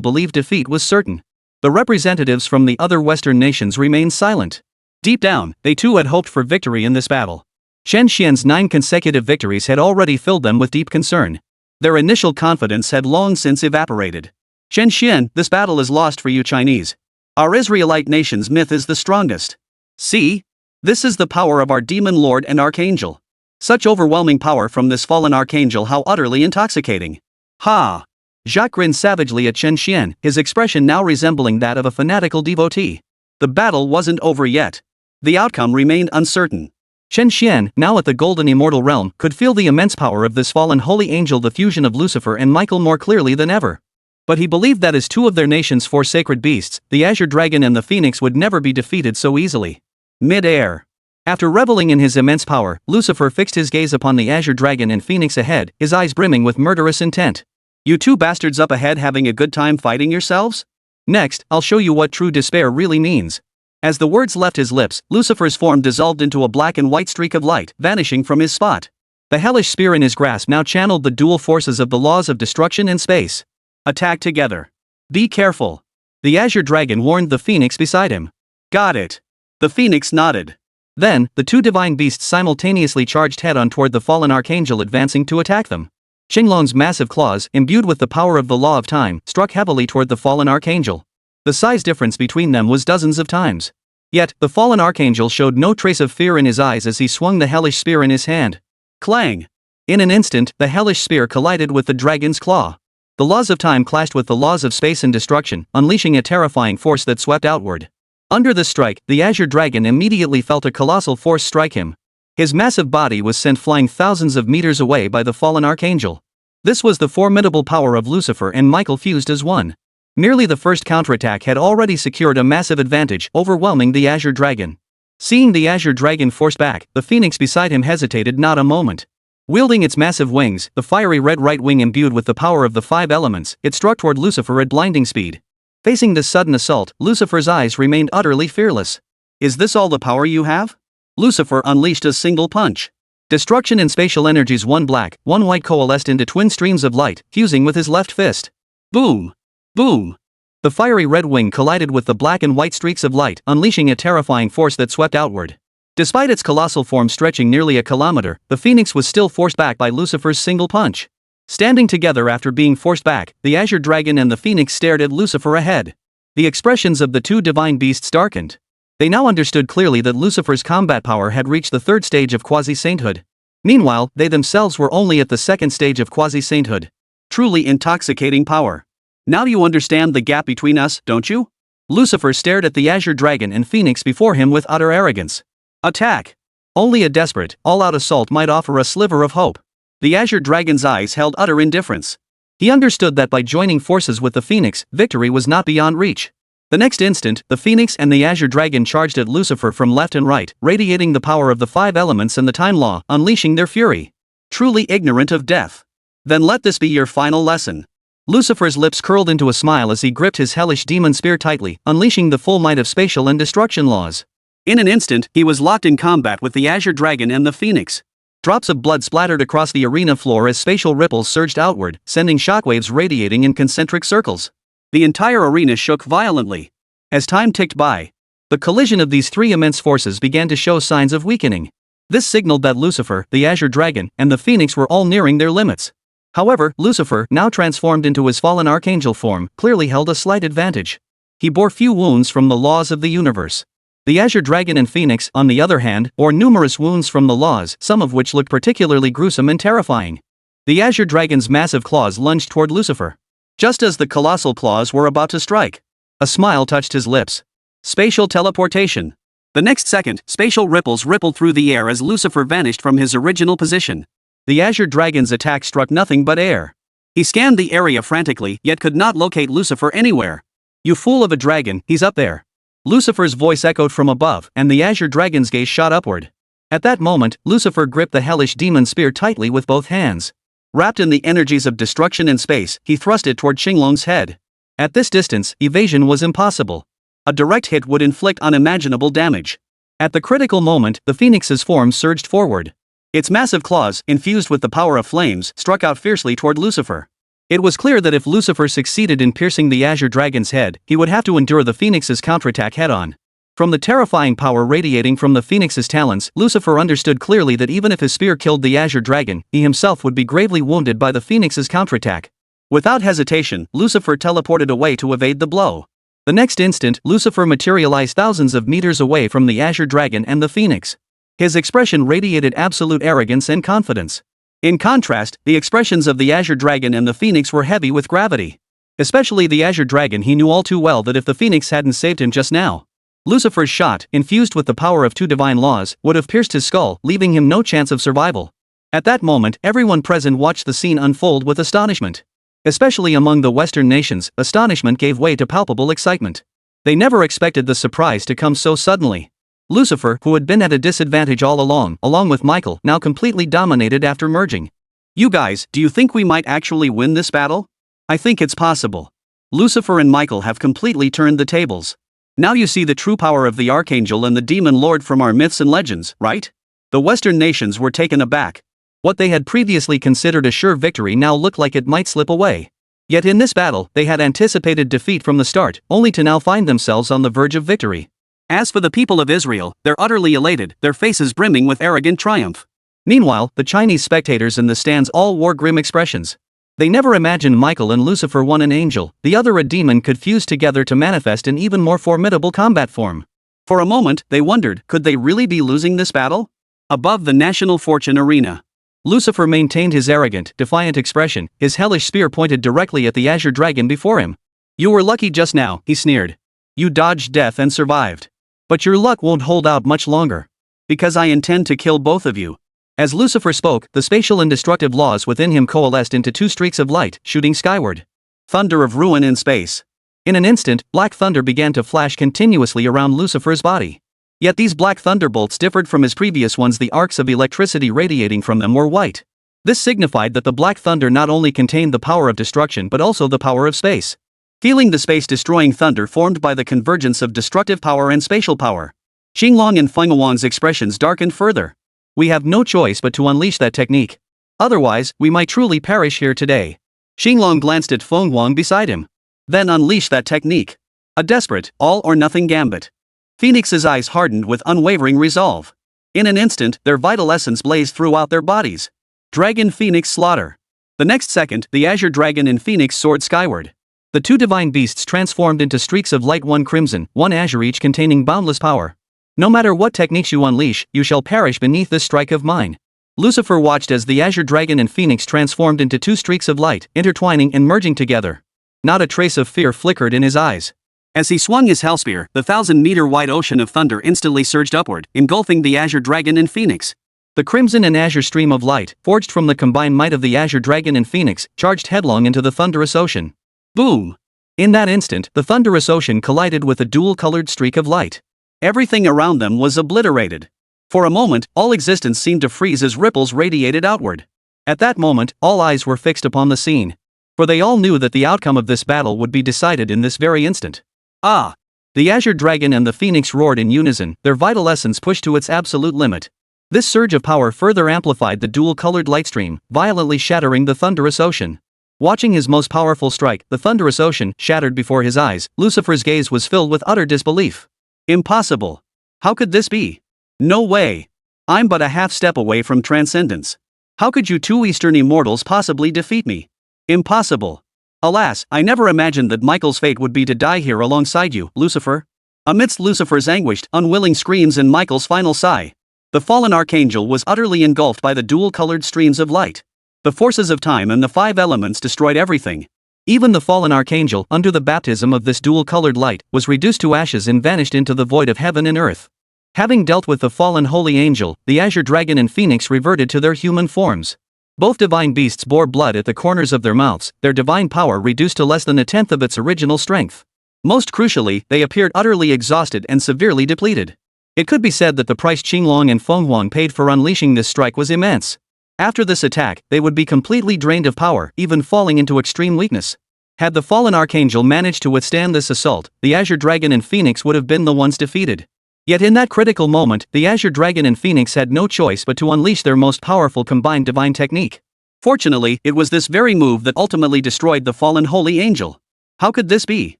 believed defeat was certain. The representatives from the other Western nations remained silent. Deep down, they too had hoped for victory in this battle. Chen Xuan's 9 consecutive victories had already filled them with deep concern. Their initial confidence had long since evaporated. Chen Xuan, this battle is lost for you Chinese. Our Israelite nation's myth is the strongest. See? This is the power of our demon lord and archangel. Such overwhelming power from this fallen archangel, how utterly intoxicating. Ha! Jacques grinned savagely at Chen Xuan, his expression now resembling that of a fanatical devotee. The battle wasn't over yet. The outcome remained uncertain. Chen Xuan, now at the golden immortal realm, could feel the immense power of this fallen holy angel, the fusion of Lucifer and Michael, more clearly than ever. But he believed that as 2 of their nation's 4 sacred beasts, the Azure Dragon and the Phoenix, would never be defeated so easily. Mid-air. After reveling in his immense power, Lucifer fixed his gaze upon the Azure Dragon and Phoenix ahead, his eyes brimming with murderous intent. You 2 bastards up ahead having a good time fighting yourselves? Next, I'll show you what true despair really means. As the words left his lips, Lucifer's form dissolved into a black and white streak of light, vanishing from his spot. The hellish spear in his grasp now channeled the dual forces of the laws of destruction and space. Attack together. Be careful. The Azure Dragon warned the Phoenix beside him. Got it. The Phoenix nodded. Then, the 2 divine beasts simultaneously charged head-on toward the fallen archangel, advancing to attack them. Xinglong's massive claws, imbued with the power of the law of time, struck heavily toward the fallen archangel. The size difference between them was dozens of times. Yet, the fallen archangel showed no trace of fear in his eyes as he swung the hellish spear in his hand. Clang! In an instant, the hellish spear collided with the dragon's claw. The laws of time clashed with the laws of space and destruction, unleashing a terrifying force that swept outward. Under the strike, the Azure Dragon immediately felt a colossal force strike him. His massive body was sent flying thousands of meters away by the fallen archangel. This was the formidable power of Lucifer and Michael fused as one. Merely the first counterattack had already secured a massive advantage, overwhelming the Azure Dragon. Seeing the Azure Dragon forced back, the Phoenix beside him hesitated not a moment. Wielding its massive wings, the fiery red right wing imbued with the power of the 5 elements, it struck toward Lucifer at blinding speed. Facing this sudden assault, Lucifer's eyes remained utterly fearless. Is this all the power you have? Lucifer unleashed a single punch. Destruction and spatial energies, one black, one white, coalesced into twin streams of light, fusing with his left fist. Boom! Boom! The fiery red wing collided with the black and white streaks of light, unleashing a terrifying force that swept outward. Despite its colossal form stretching nearly a kilometer, the Phoenix was still forced back by Lucifer's single punch. Standing together after being forced back, the Azure Dragon and the Phoenix stared at Lucifer ahead. The expressions of the 2 divine beasts darkened. They now understood clearly that Lucifer's combat power had reached the 3rd stage of quasi-sainthood. Meanwhile, they themselves were only at the 2nd stage of quasi-sainthood. Truly intoxicating power. Now you understand the gap between us, don't you? Lucifer stared at the Azure Dragon and Phoenix before him with utter arrogance. Attack! Only a desperate, all-out assault might offer a sliver of hope. The Azure Dragon's eyes held utter indifference. He understood that by joining forces with the Phoenix, victory was not beyond reach. The next instant, the Phoenix and the Azure Dragon charged at Lucifer from left and right, radiating the power of the 5 elements and the time law, unleashing their fury. Truly ignorant of death. Then let this be your final lesson. Lucifer's lips curled into a smile as he gripped his hellish demon spear tightly, unleashing the full might of spatial and destruction laws. In an instant, he was locked in combat with the Azure Dragon and the Phoenix. Drops of blood splattered across the arena floor as spatial ripples surged outward, sending shockwaves radiating in concentric circles. The entire arena shook violently. As time ticked by, the collision of these 3 immense forces began to show signs of weakening. This signaled that Lucifer, the Azure Dragon, and the Phoenix were all nearing their limits. However, Lucifer, now transformed into his fallen archangel form, clearly held a slight advantage. He bore few wounds from the laws of the universe. The Azure Dragon and Phoenix, on the other hand, bore numerous wounds from the laws, some of which looked particularly gruesome and terrifying. The Azure Dragon's massive claws lunged toward Lucifer. Just as the colossal claws were about to strike, a smile touched his lips. Spatial teleportation. The next second, spatial ripples rippled through the air as Lucifer vanished from his original position. The Azure Dragon's attack struck nothing but air. He scanned the area frantically, yet could not locate Lucifer anywhere. You fool of a dragon, he's up there. Lucifer's voice echoed from above, and the Azure Dragon's gaze shot upward. At that moment, Lucifer gripped the hellish demon spear tightly with both hands. Wrapped in the energies of destruction and space, he thrust it toward Xinglong's head. At this distance, evasion was impossible. A direct hit would inflict unimaginable damage. At the critical moment, the phoenix's form surged forward. Its massive claws, infused with the power of flames, struck out fiercely toward Lucifer. It was clear that if Lucifer succeeded in piercing the Azure Dragon's head, he would have to endure the phoenix's counterattack head-on. From the terrifying power radiating from the phoenix's talons, Lucifer understood clearly that even if his spear killed the Azure Dragon, he himself would be gravely wounded by the phoenix's counterattack. Without hesitation, Lucifer teleported away to evade the blow. The next instant, Lucifer materialized thousands of meters away from the Azure Dragon and the phoenix. His expression radiated absolute arrogance and confidence. In contrast, the expressions of the Azure Dragon and the phoenix were heavy with gravity. Especially the Azure Dragon. He knew all too well that if the phoenix hadn't saved him just now, Lucifer's shot, infused with the power of two divine laws, would have pierced his skull, leaving him no chance of survival. At that moment, everyone present watched the scene unfold with astonishment. Especially among the Western nations, astonishment gave way to palpable excitement. They never expected the surprise to come so suddenly. Lucifer, who had been at a disadvantage all along with Michael, now completely dominated after merging. You guys, do you think we might actually win this battle? I think it's possible. Lucifer and Michael have completely turned the tables. Now you see the true power of the Archangel and the Demon Lord from our myths and legends, right? The Western nations were taken aback. What they had previously considered a sure victory now looked like it might slip away. Yet in this battle, they had anticipated defeat from the start, only to now find themselves on the verge of victory. As for the people of Israel, they're utterly elated, their faces brimming with arrogant triumph. Meanwhile, the Chinese spectators in the stands all wore grim expressions. They never imagined Michael and Lucifer, one an angel, the other a demon, could fuse together to manifest an even more formidable combat form. For a moment, they wondered, could they really be losing this battle? Above the National Fortune Arena, Lucifer maintained his arrogant, defiant expression, his hellish spear pointed directly at the Azure Dragon before him. You were lucky just now, he sneered. You dodged death and survived. But your luck won't hold out much longer. Because I intend to kill both of you. As Lucifer spoke, the spatial and destructive laws within him coalesced into two streaks of light, shooting skyward. Thunder of ruin in space. In an instant, black thunder began to flash continuously around Lucifer's body. Yet these black thunderbolts differed from his previous ones. The arcs of electricity radiating from them were white. This signified that the black thunder not only contained the power of destruction but also the power of space. Feeling the space-destroying thunder formed by the convergence of destructive power and spatial power, Xinglong and Fenghuang's expressions darkened further. We have no choice but to unleash that technique. Otherwise, we might truly perish here today. Xinglong glanced at Fenghuang beside him. Then unleash that technique. A desperate, all-or-nothing gambit. Phoenix's eyes hardened with unwavering resolve. In an instant, their vital essence blazed throughout their bodies. Dragon Phoenix slaughter. The next second, the Azure Dragon and Phoenix soared skyward. The two divine beasts transformed into streaks of light, one crimson, one azure, each containing boundless power. No matter what techniques you unleash, you shall perish beneath this strike of mine. Lucifer watched as the Azure Dragon and Phoenix transformed into two streaks of light, intertwining and merging together. Not a trace of fear flickered in his eyes. As he swung his hellspear, the 1,000-meter-wide ocean of thunder instantly surged upward, engulfing the Azure Dragon and Phoenix. The crimson and azure stream of light, forged from the combined might of the Azure Dragon and Phoenix, charged headlong into the thunderous ocean. Boom! In that instant, the thunderous ocean collided with a dual-colored streak of light. Everything around them was obliterated. For a moment, all existence seemed to freeze as ripples radiated outward. At that moment, all eyes were fixed upon the scene. For they all knew that the outcome of this battle would be decided in this very instant. Ah! The Azure Dragon and the Phoenix roared in unison, their vital essence pushed to its absolute limit. This surge of power further amplified the dual-colored light stream, violently shattering the thunderous ocean. Watching his most powerful strike, the thunderous ocean, shattered before his eyes, Lucifer's gaze was filled with utter disbelief. Impossible! How could this be? No way! I'm but a half-step away from transcendence. How could you two Eastern immortals possibly defeat me? Impossible! Alas, I never imagined that Michael's fate would be to die here alongside you, Lucifer. Amidst Lucifer's anguished, unwilling screams and Michael's final sigh, the fallen archangel was utterly engulfed by the dual-colored streams of light. The forces of time and the five elements destroyed everything. Even the fallen archangel, under the baptism of this dual-colored light, was reduced to ashes and vanished into the void of heaven and earth. Having dealt with the fallen holy angel, the Azure Dragon and Phoenix reverted to their human forms. Both divine beasts bore blood at the corners of their mouths, their divine power reduced to less than a tenth of its original strength. Most crucially, they appeared utterly exhausted and severely depleted. It could be said that the price Xinglong and Fenghuang paid for unleashing this strike was immense. After this attack, they would be completely drained of power, even falling into extreme weakness. Had the fallen archangel managed to withstand this assault, the Azure Dragon and Phoenix would have been the ones defeated. Yet in that critical moment, the Azure Dragon and Phoenix had no choice but to unleash their most powerful combined divine technique. Fortunately, it was this very move that ultimately destroyed the fallen holy angel. How could this be?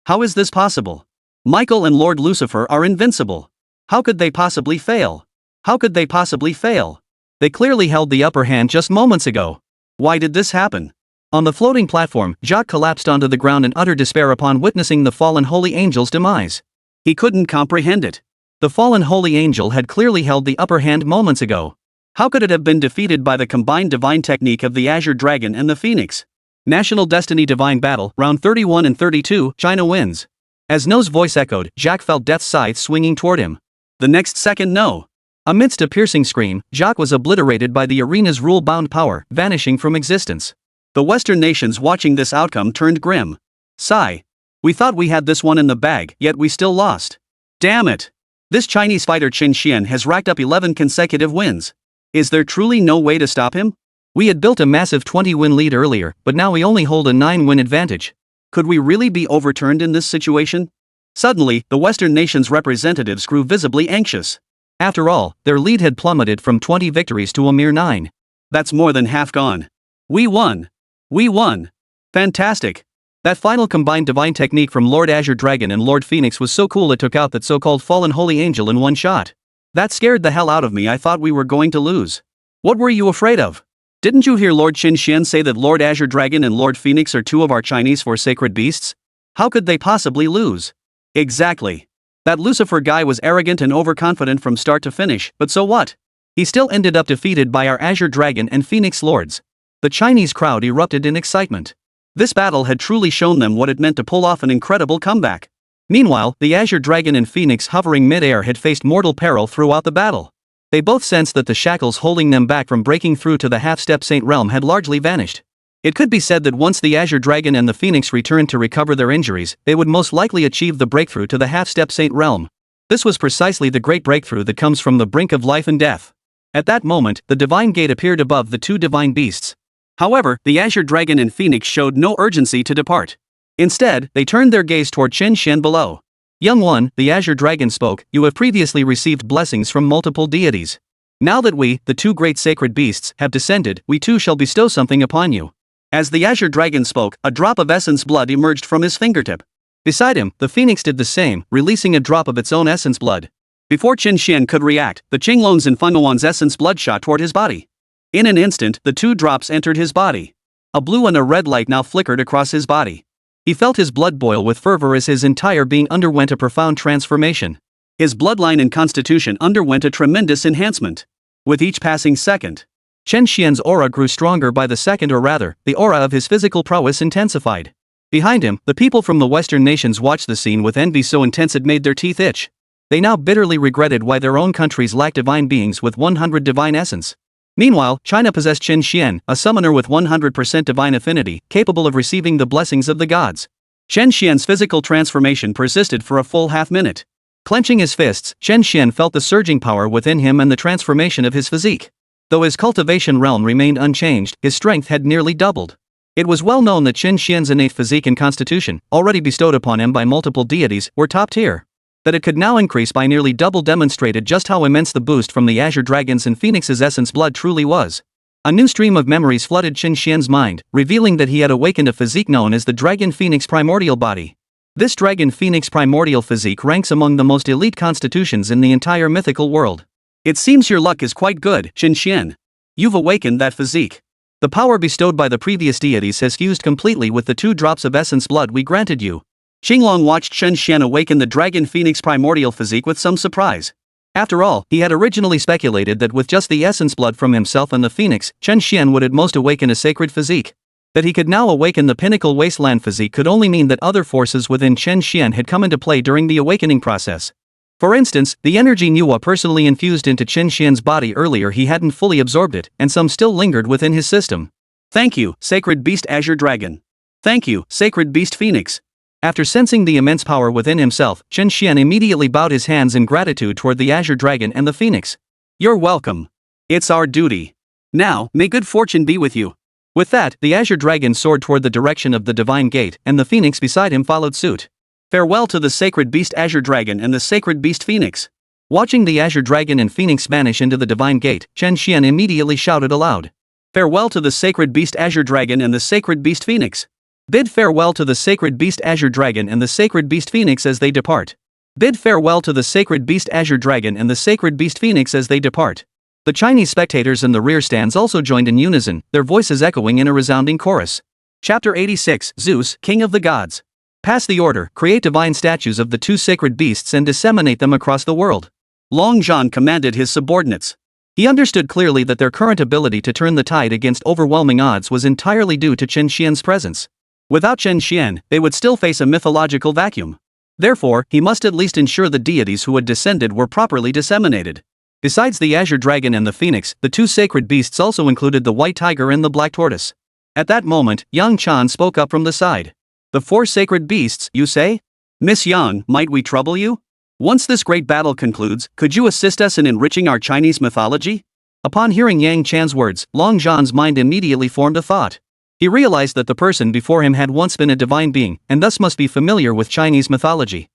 How is this possible? Michael and Lord Lucifer are invincible. How could they possibly fail? How could they possibly fail? They clearly held the upper hand just moments ago. Why did this happen? On the floating platform, Jacques collapsed onto the ground in utter despair upon witnessing the fallen holy angel's demise. He couldn't comprehend it. The fallen holy angel had clearly held the upper hand moments ago. How could it have been defeated by the combined divine technique of the Azure Dragon and the Phoenix? National Destiny Divine Battle, round 31 and 32, China wins. As No's voice echoed, Jacques felt death's scythe swinging toward him. The next second, No. Amidst a piercing scream, Jacques was obliterated by the arena's rule-bound power, vanishing from existence. The Western nations watching this outcome turned grim. Sigh. We thought we had this one in the bag, yet we still lost. Damn it. This Chinese fighter Chen Xuan has racked up 11 consecutive wins. Is there truly no way to stop him? We had built a massive 20-win lead earlier, but now we only hold a 9-win advantage. Could we really be overturned in this situation? Suddenly, the Western nations' representatives grew visibly anxious. After all, their lead had plummeted from 20 victories to a mere 9. That's more than half gone. We won. We won. Fantastic. That final combined divine technique from Lord Azure Dragon and Lord Phoenix was so cool it took out that so-called fallen holy angel in one shot. That scared the hell out of me. I thought we were going to lose. What were you afraid of? Didn't you hear Lord Chen Xuan say that Lord Azure Dragon and Lord Phoenix are two of our Chinese four sacred beasts? How could they possibly lose? Exactly. That Lucifer guy was arrogant and overconfident from start to finish, but so what? He still ended up defeated by our Azure Dragon and Phoenix Lords. The Chinese crowd erupted in excitement. This battle had truly shown them what it meant to pull off an incredible comeback. Meanwhile, the Azure Dragon and Phoenix hovering mid-air had faced mortal peril throughout the battle. They both sensed that the shackles holding them back from breaking through to the half-step Saint realm had largely vanished. It could be said that once the Azure Dragon and the Phoenix returned to recover their injuries, they would most likely achieve the breakthrough to the half-step Saint realm. This was precisely the great breakthrough that comes from the brink of life and death. At that moment, the divine gate appeared above the two divine beasts. However, the Azure Dragon and Phoenix showed no urgency to depart. Instead, they turned their gaze toward Chen Xuan below. Young one, the Azure Dragon spoke, you have previously received blessings from multiple deities. Now that we, the two great sacred beasts, have descended, we too shall bestow something upon you. As the Azure Dragon spoke, a drop of essence blood emerged from his fingertip. Beside him, the Phoenix did the same, releasing a drop of its own essence blood. Before Chen Xuan could react, the Qinglong's and Funguan's essence blood shot toward his body. In an instant, the two drops entered his body. A blue and a red light now flickered across his body. He felt his blood boil with fervor as his entire being underwent a profound transformation. His bloodline and constitution underwent a tremendous enhancement. With each passing second, Chen Xuan's aura grew stronger by the second, or rather, the aura of his physical prowess intensified. Behind him, the people from the Western nations watched the scene with envy so intense it made their teeth itch. They now bitterly regretted why their own countries lacked divine beings with 100 divine essence. Meanwhile, China possessed Chen Xuan, a summoner with 100% divine affinity, capable of receiving the blessings of the gods. Chen Xuan's physical transformation persisted for a full half-minute. Clenching his fists, Chen Xuan felt the surging power within him and the transformation of his physique. Though his cultivation realm remained unchanged, his strength had nearly doubled. It was well known that Chen Xuan's innate physique and constitution, already bestowed upon him by multiple deities, were top tier. That it could now increase by nearly double demonstrated just how immense the boost from the Azure Dragons and Phoenix's essence blood truly was. A new stream of memories flooded Chen Xuan's mind, revealing that he had awakened a physique known as the Dragon Phoenix Primordial Body. This Dragon Phoenix Primordial physique ranks among the most elite constitutions in the entire mythical world. It seems your luck is quite good, Chen Xuan. You've awakened that physique. The power bestowed by the previous deities has fused completely with the 2 drops of essence blood we granted you. Qinglong watched Chen Xuan awaken the Dragon Phoenix Primordial physique with some surprise. After all, he had originally speculated that with just the essence blood from himself and the Phoenix, Chen Xuan would at most awaken a sacred physique. That he could now awaken the pinnacle wasteland physique could only mean that other forces within Chen Xuan had come into play during the awakening process. For instance, the energy Nuwa personally infused into Chen Xuan's body earlier, he hadn't fully absorbed it, and some still lingered within his system. Thank you, Sacred Beast Azure Dragon. Thank you, Sacred Beast Phoenix. After sensing the immense power within himself, Chen Xuan immediately bowed his hands in gratitude toward the Azure Dragon and the Phoenix. You're welcome. It's our duty. Now, may good fortune be with you. With that, the azure dragon soared toward the direction of the divine gate, and the phoenix beside him followed suit. Farewell to the sacred beast azure dragon and the sacred beast phoenix. Watching the azure dragon and phoenix vanish into the divine gate, Chen Xuan immediately shouted aloud. Farewell to the sacred beast azure dragon and the sacred beast phoenix. Bid farewell to the sacred beast azure dragon and the sacred beast phoenix as they depart. Bid farewell to the sacred beast azure dragon and the sacred beast phoenix as they depart. The Chinese spectators in the rear stands also joined in unison, their voices echoing in a resounding chorus. Chapter 86, Zeus, King of the Gods. Pass the order, create divine statues of the two sacred beasts and disseminate them across the world. Long Zhan commanded his subordinates. He understood clearly that their current ability to turn the tide against overwhelming odds was entirely due to Chen Xuan's presence. Without Chen Xuan, they would still face a mythological vacuum. Therefore, he must at least ensure the deities who had descended were properly disseminated. Besides the azure dragon and the phoenix, the two sacred beasts also included the white tiger and the black tortoise. At that moment, Yang Chan spoke up from the side. The four sacred beasts, you say? Miss Yang, might we trouble you? Once this great battle concludes, could you assist us in enriching our Chinese mythology? Upon hearing Yang Chan's words, Long Zhan's mind immediately formed a thought. He realized that the person before him had once been a divine being, and thus must be familiar with Chinese mythology.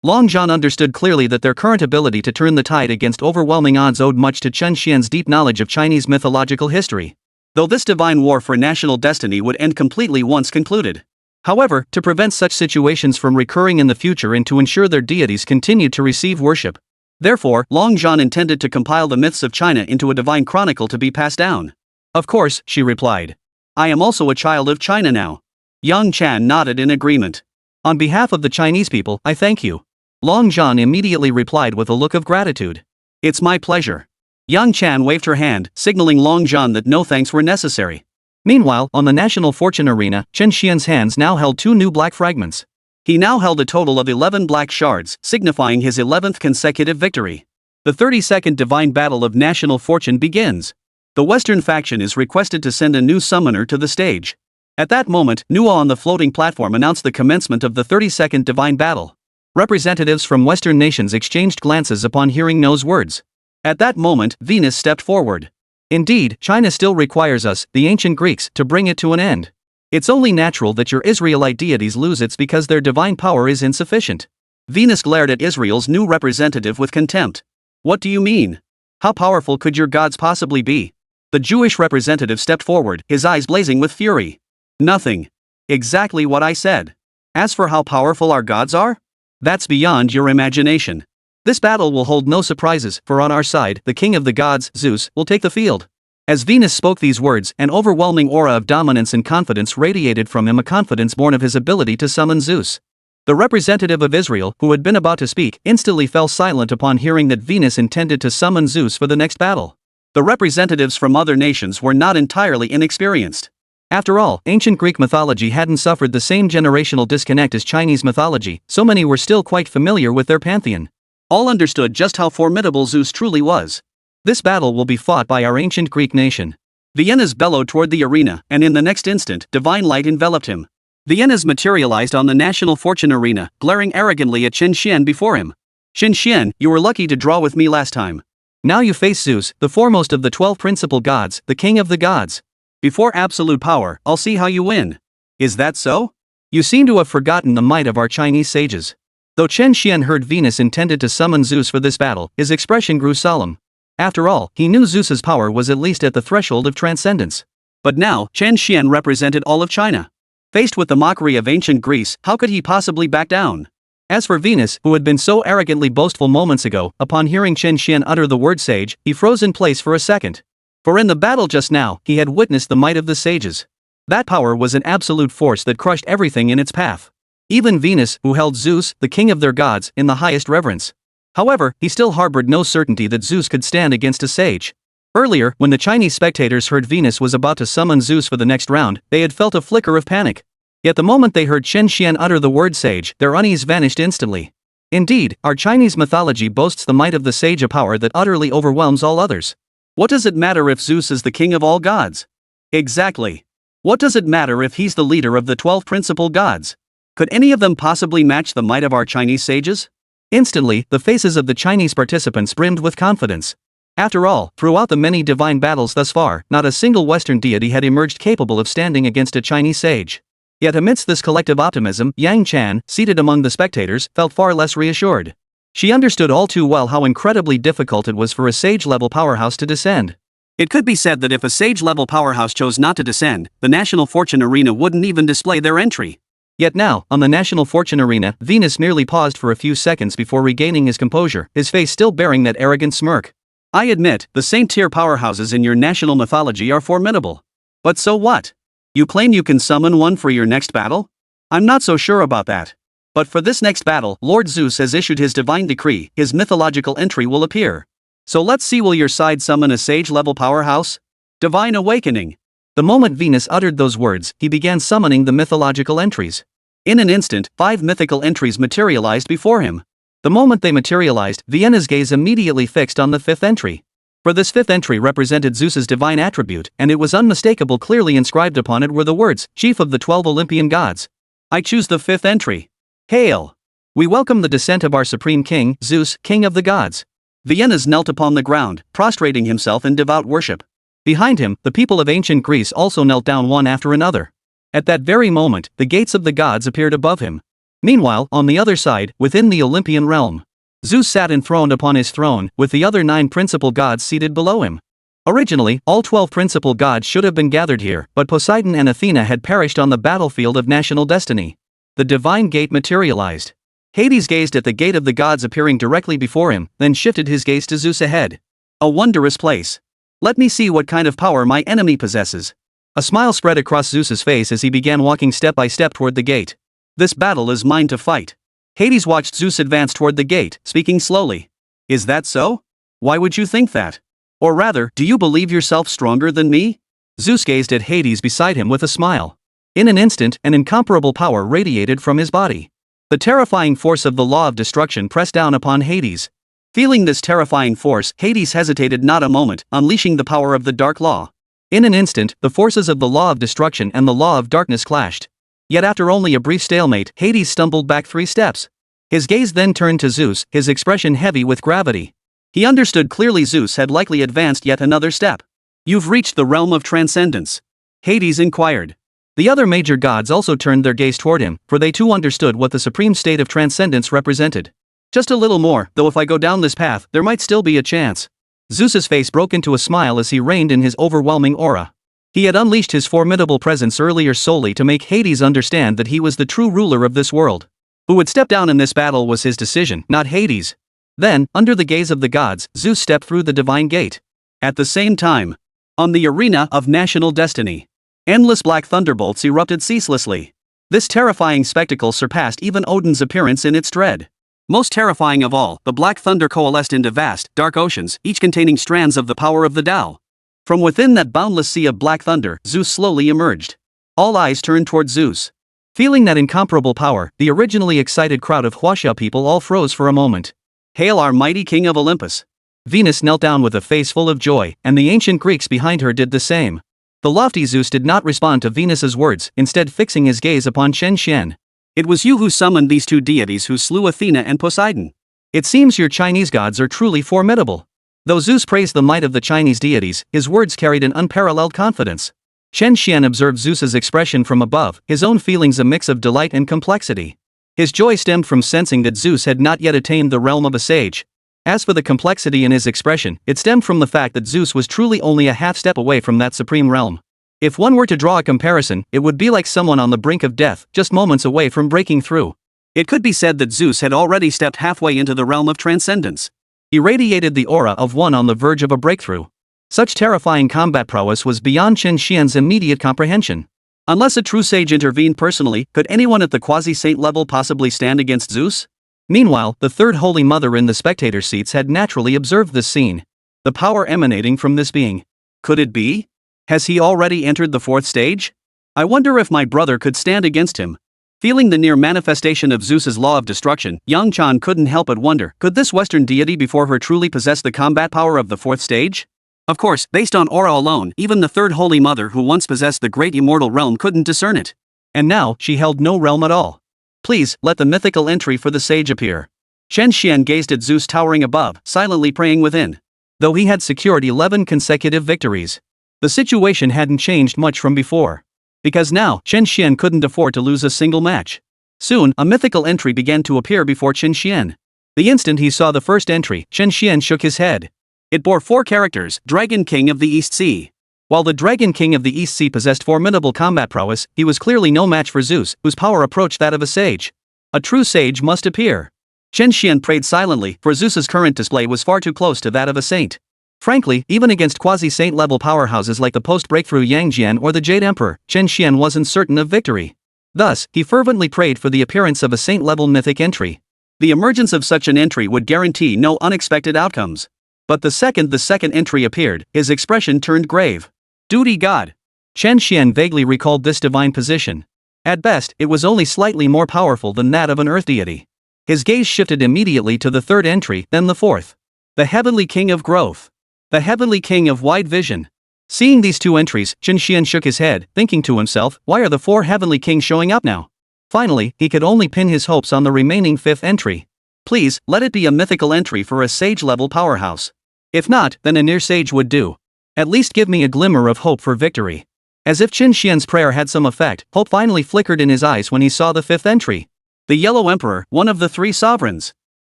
Long Zhan understood clearly that their current ability to turn the tide against overwhelming odds owed much to Chen Xuan's deep knowledge of Chinese mythological history. Though this divine war for national destiny would end completely once concluded. However, to prevent such situations from recurring in the future and to ensure their deities continued to receive worship. Therefore, Long Zhan intended to compile the myths of China into a divine chronicle to be passed down. Of course, she replied. I am also a child of China now. Yang Chan nodded in agreement. On behalf of the Chinese people, I thank you. Long Zhan immediately replied with a look of gratitude. It's my pleasure. Yang Chan waved her hand, signaling Long Zhan that no thanks were necessary. Meanwhile, on the national fortune arena, Chen Xuan's hands now held 2 new black fragments. He now held a total of 11 black shards, signifying his 11th consecutive victory. The 32nd divine battle of national fortune begins. The Western faction is requested to send a new summoner to the stage. At that moment, Nua on the floating platform announced the commencement of the 32nd divine battle. Representatives from Western nations exchanged glances upon hearing No's words. At that moment, Venus stepped forward. Indeed, China still requires us, the ancient Greeks, to bring it to an end. It's only natural that your Israelite deities lose it because their divine power is insufficient. Venus glared at Israel's new representative with contempt. What do you mean? How powerful could your gods possibly be? The Jewish representative stepped forward, his eyes blazing with fury. Nothing. Exactly what I said. As for how powerful our gods are? That's beyond your imagination. This battle will hold no surprises, for on our side, the king of the gods, Zeus, will take the field. As Venus spoke these words, an overwhelming aura of dominance and confidence radiated from him, a confidence born of his ability to summon Zeus. The representative of Israel, who had been about to speak, instantly fell silent upon hearing that Venus intended to summon Zeus for the next battle. The representatives from other nations were not entirely inexperienced. After all, ancient Greek mythology hadn't suffered the same generational disconnect as Chinese mythology, so many were still quite familiar with their pantheon. All understood just how formidable Zeus truly was. This battle will be fought by our ancient Greek nation. Viennas bellowed toward the arena, and in the next instant, divine light enveloped him. Viennas materialized on the national fortune arena, glaring arrogantly at Chen Xuan before him. Chen Xuan, you were lucky to draw with me last time. Now you face Zeus, the foremost of the 12 principal gods, the king of the gods. Before absolute power, I'll see how you win. Is that so? You seem to have forgotten the might of our Chinese sages. Though Chen Xuan heard Venus intended to summon Zeus for this battle, his expression grew solemn. After all, he knew Zeus's power was at least at the threshold of transcendence. But now, Chen Xuan represented all of China. Faced with the mockery of ancient Greece, how could he possibly back down? As for Venus, who had been so arrogantly boastful moments ago, upon hearing Chen Xuan utter the word sage, he froze in place for a second. For in the battle just now, he had witnessed the might of the sages. That power was an absolute force that crushed everything in its path. Even Venus, who held Zeus, the king of their gods, in the highest reverence. However, he still harbored no certainty that Zeus could stand against a sage. Earlier, when the Chinese spectators heard Venus was about to summon Zeus for the next round, they had felt a flicker of panic. Yet the moment they heard Chen Xuan utter the word sage, their unease vanished instantly. Indeed, our Chinese mythology boasts the might of the sage, a power that utterly overwhelms all others. What does it matter if Zeus is the king of all gods? Exactly. What does it matter if he's the leader of the 12 principal gods? Could any of them possibly match the might of our Chinese sages? Instantly, the faces of the Chinese participants brimmed with confidence. After all, throughout the many divine battles thus far, not a single Western deity had emerged capable of standing against a Chinese sage. Yet amidst this collective optimism, Yang Chan, seated among the spectators, felt far less reassured. She understood all too well how incredibly difficult it was for a sage-level powerhouse to descend. It could be said that if a sage-level powerhouse chose not to descend, the National Fortune Arena wouldn't even display their entry. Yet now, on the National Fortune Arena, Venus merely paused for a few seconds before regaining his composure, his face still bearing that arrogant smirk. I admit, the same-tier powerhouses in your national mythology are formidable. But so what? You claim you can summon one for your next battle? I'm not so sure about that. But for this next battle, Lord Zeus has issued his divine decree, his mythological entry will appear. So let's see, will your side summon a sage-level powerhouse? Divine Awakening. The moment Venus uttered those words, he began summoning the mythological entries. In an instant, 5 mythical entries materialized before him. The moment they materialized, Vienna's gaze immediately fixed on the 5th entry. For this 5th entry represented Zeus's divine attribute, and it was unmistakable. Clearly inscribed upon it were the words, Chief of the 12 Olympian gods. I choose the 5th entry. Hail! We welcome the descent of our supreme king, Zeus, king of the gods. Vienna's knelt upon the ground, prostrating himself in devout worship. Behind him, the people of ancient Greece also knelt down one after another. At that very moment, the gates of the gods appeared above him. Meanwhile, on the other side, within the Olympian realm, Zeus sat enthroned upon his throne, with the other 9 principal gods seated below him. Originally, all 12 principal gods should have been gathered here, but Poseidon and Athena had perished on the battlefield of national destiny. The divine gate materialized. Hades gazed at the gate of the gods appearing directly before him, then shifted his gaze to Zeus ahead. A wondrous place. Let me see what kind of power my enemy possesses. A smile spread across Zeus's face as he began walking step by step toward the gate. This battle is mine to fight. Hades watched Zeus advance toward the gate, speaking slowly. Is that so? Why would you think that? Or rather, do you believe yourself stronger than me? Zeus gazed at Hades beside him with a smile. In an instant, an incomparable power radiated from his body. The terrifying force of the law of destruction pressed down upon Hades. Feeling this terrifying force, Hades hesitated not a moment, unleashing the power of the dark law. In an instant, the forces of the law of destruction and the law of darkness clashed. Yet after only a brief stalemate, Hades stumbled back 3 steps. His gaze then turned to Zeus, his expression heavy with gravity. He understood clearly Zeus had likely advanced yet another step. You've reached the realm of transcendence. Hades inquired. The other major gods also turned their gaze toward him, for they too understood what the supreme state of transcendence represented. Just a little more, though if I go down this path, there might still be a chance. Zeus's face broke into a smile as he reigned in his overwhelming aura. He had unleashed his formidable presence earlier solely to make Hades understand that he was the true ruler of this world. Who would step down in this battle was his decision, not Hades. Then, under the gaze of the gods, Zeus stepped through the divine gate. At the same time, on the arena of national destiny, endless black thunderbolts erupted ceaselessly. This terrifying spectacle surpassed even Odin's appearance in its dread. Most terrifying of all, the black thunder coalesced into vast, dark oceans, each containing strands of the power of the Tao. From within that boundless sea of black thunder, Zeus slowly emerged. All eyes turned toward Zeus. Feeling that incomparable power, the originally excited crowd of Huaxia people all froze for a moment. Hail our mighty king of Olympus. Venus knelt down with a face full of joy, and the ancient Greeks behind her did the same. The lofty Zeus did not respond to Venus's words, instead fixing his gaze upon Chen Xuan. It was you who summoned these 2 deities who slew Athena and Poseidon. It seems your Chinese gods are truly formidable. Though Zeus praised the might of the Chinese deities, his words carried an unparalleled confidence. Chen Xuan observed Zeus's expression from above, his own feelings a mix of delight and complexity. His joy stemmed from sensing that Zeus had not yet attained the realm of a sage. As for the complexity in his expression, it stemmed from the fact that Zeus was truly only a half step away from that supreme realm. If one were to draw a comparison, it would be like someone on the brink of death, just moments away from breaking through. It could be said that Zeus had already stepped halfway into the realm of transcendence. He radiated the aura of one on the verge of a breakthrough. Such terrifying combat prowess was beyond Chen Xuan's immediate comprehension. Unless a true sage intervened personally, could anyone at the quasi-saint level possibly stand against Zeus? Meanwhile, the third Holy Mother in the spectator seats had naturally observed this scene. The power emanating from this being. Could it be? Has he already entered the 4th stage? I wonder if my brother could stand against him. Feeling the near manifestation of Zeus's law of destruction, Yang Chan couldn't help but wonder, could this Western deity before her truly possess the combat power of the 4th stage? Of course, based on aura alone, even the third Holy Mother who once possessed the great immortal realm couldn't discern it. And now, she held no realm at all. Please, let the mythical entry for the sage appear. Chen Xuan gazed at Zeus towering above, silently praying within. though he had secured 11 consecutive victories. The situation hadn't changed much from before. Because now, Chen Xuan couldn't afford to lose a single match. Soon, a mythical entry began to appear before Chen Xuan. The instant he saw the first entry, Chen Xuan shook his head. It bore 4 characters, Dragon King of the East Sea. While the Dragon King of the East Sea possessed formidable combat prowess, he was clearly no match for Zeus, whose power approached that of a sage. A true sage must appear. Chen Xuan prayed silently, for Zeus's current display was far too close to that of a saint. Frankly, even against quasi-saint level powerhouses like the post-breakthrough Yang Jian or the Jade Emperor, Chen Xuan wasn't certain of victory. Thus, he fervently prayed for the appearance of a saint-level mythic entry. The emergence of such an entry would guarantee no unexpected outcomes. But the second entry appeared, his expression turned grave. Duty God. Chen Xuan vaguely recalled this divine position. At best, it was only slightly more powerful than that of an earth deity. His gaze shifted immediately to the third entry, then the fourth. The Heavenly King of Growth. The Heavenly King of Wide Vision. Seeing these 2 entries, Chen Xuan shook his head, thinking to himself, why are the 4 Heavenly Kings showing up now? Finally, he could only pin his hopes on the remaining 5th entry. Please, let it be a mythical entry for a sage-level powerhouse. If not, then a near sage would do. At least give me a glimmer of hope for victory. As if Chen Xuan's prayer had some effect, hope finally flickered in his eyes when he saw the 5th entry. The Yellow Emperor, one of the 3 sovereigns.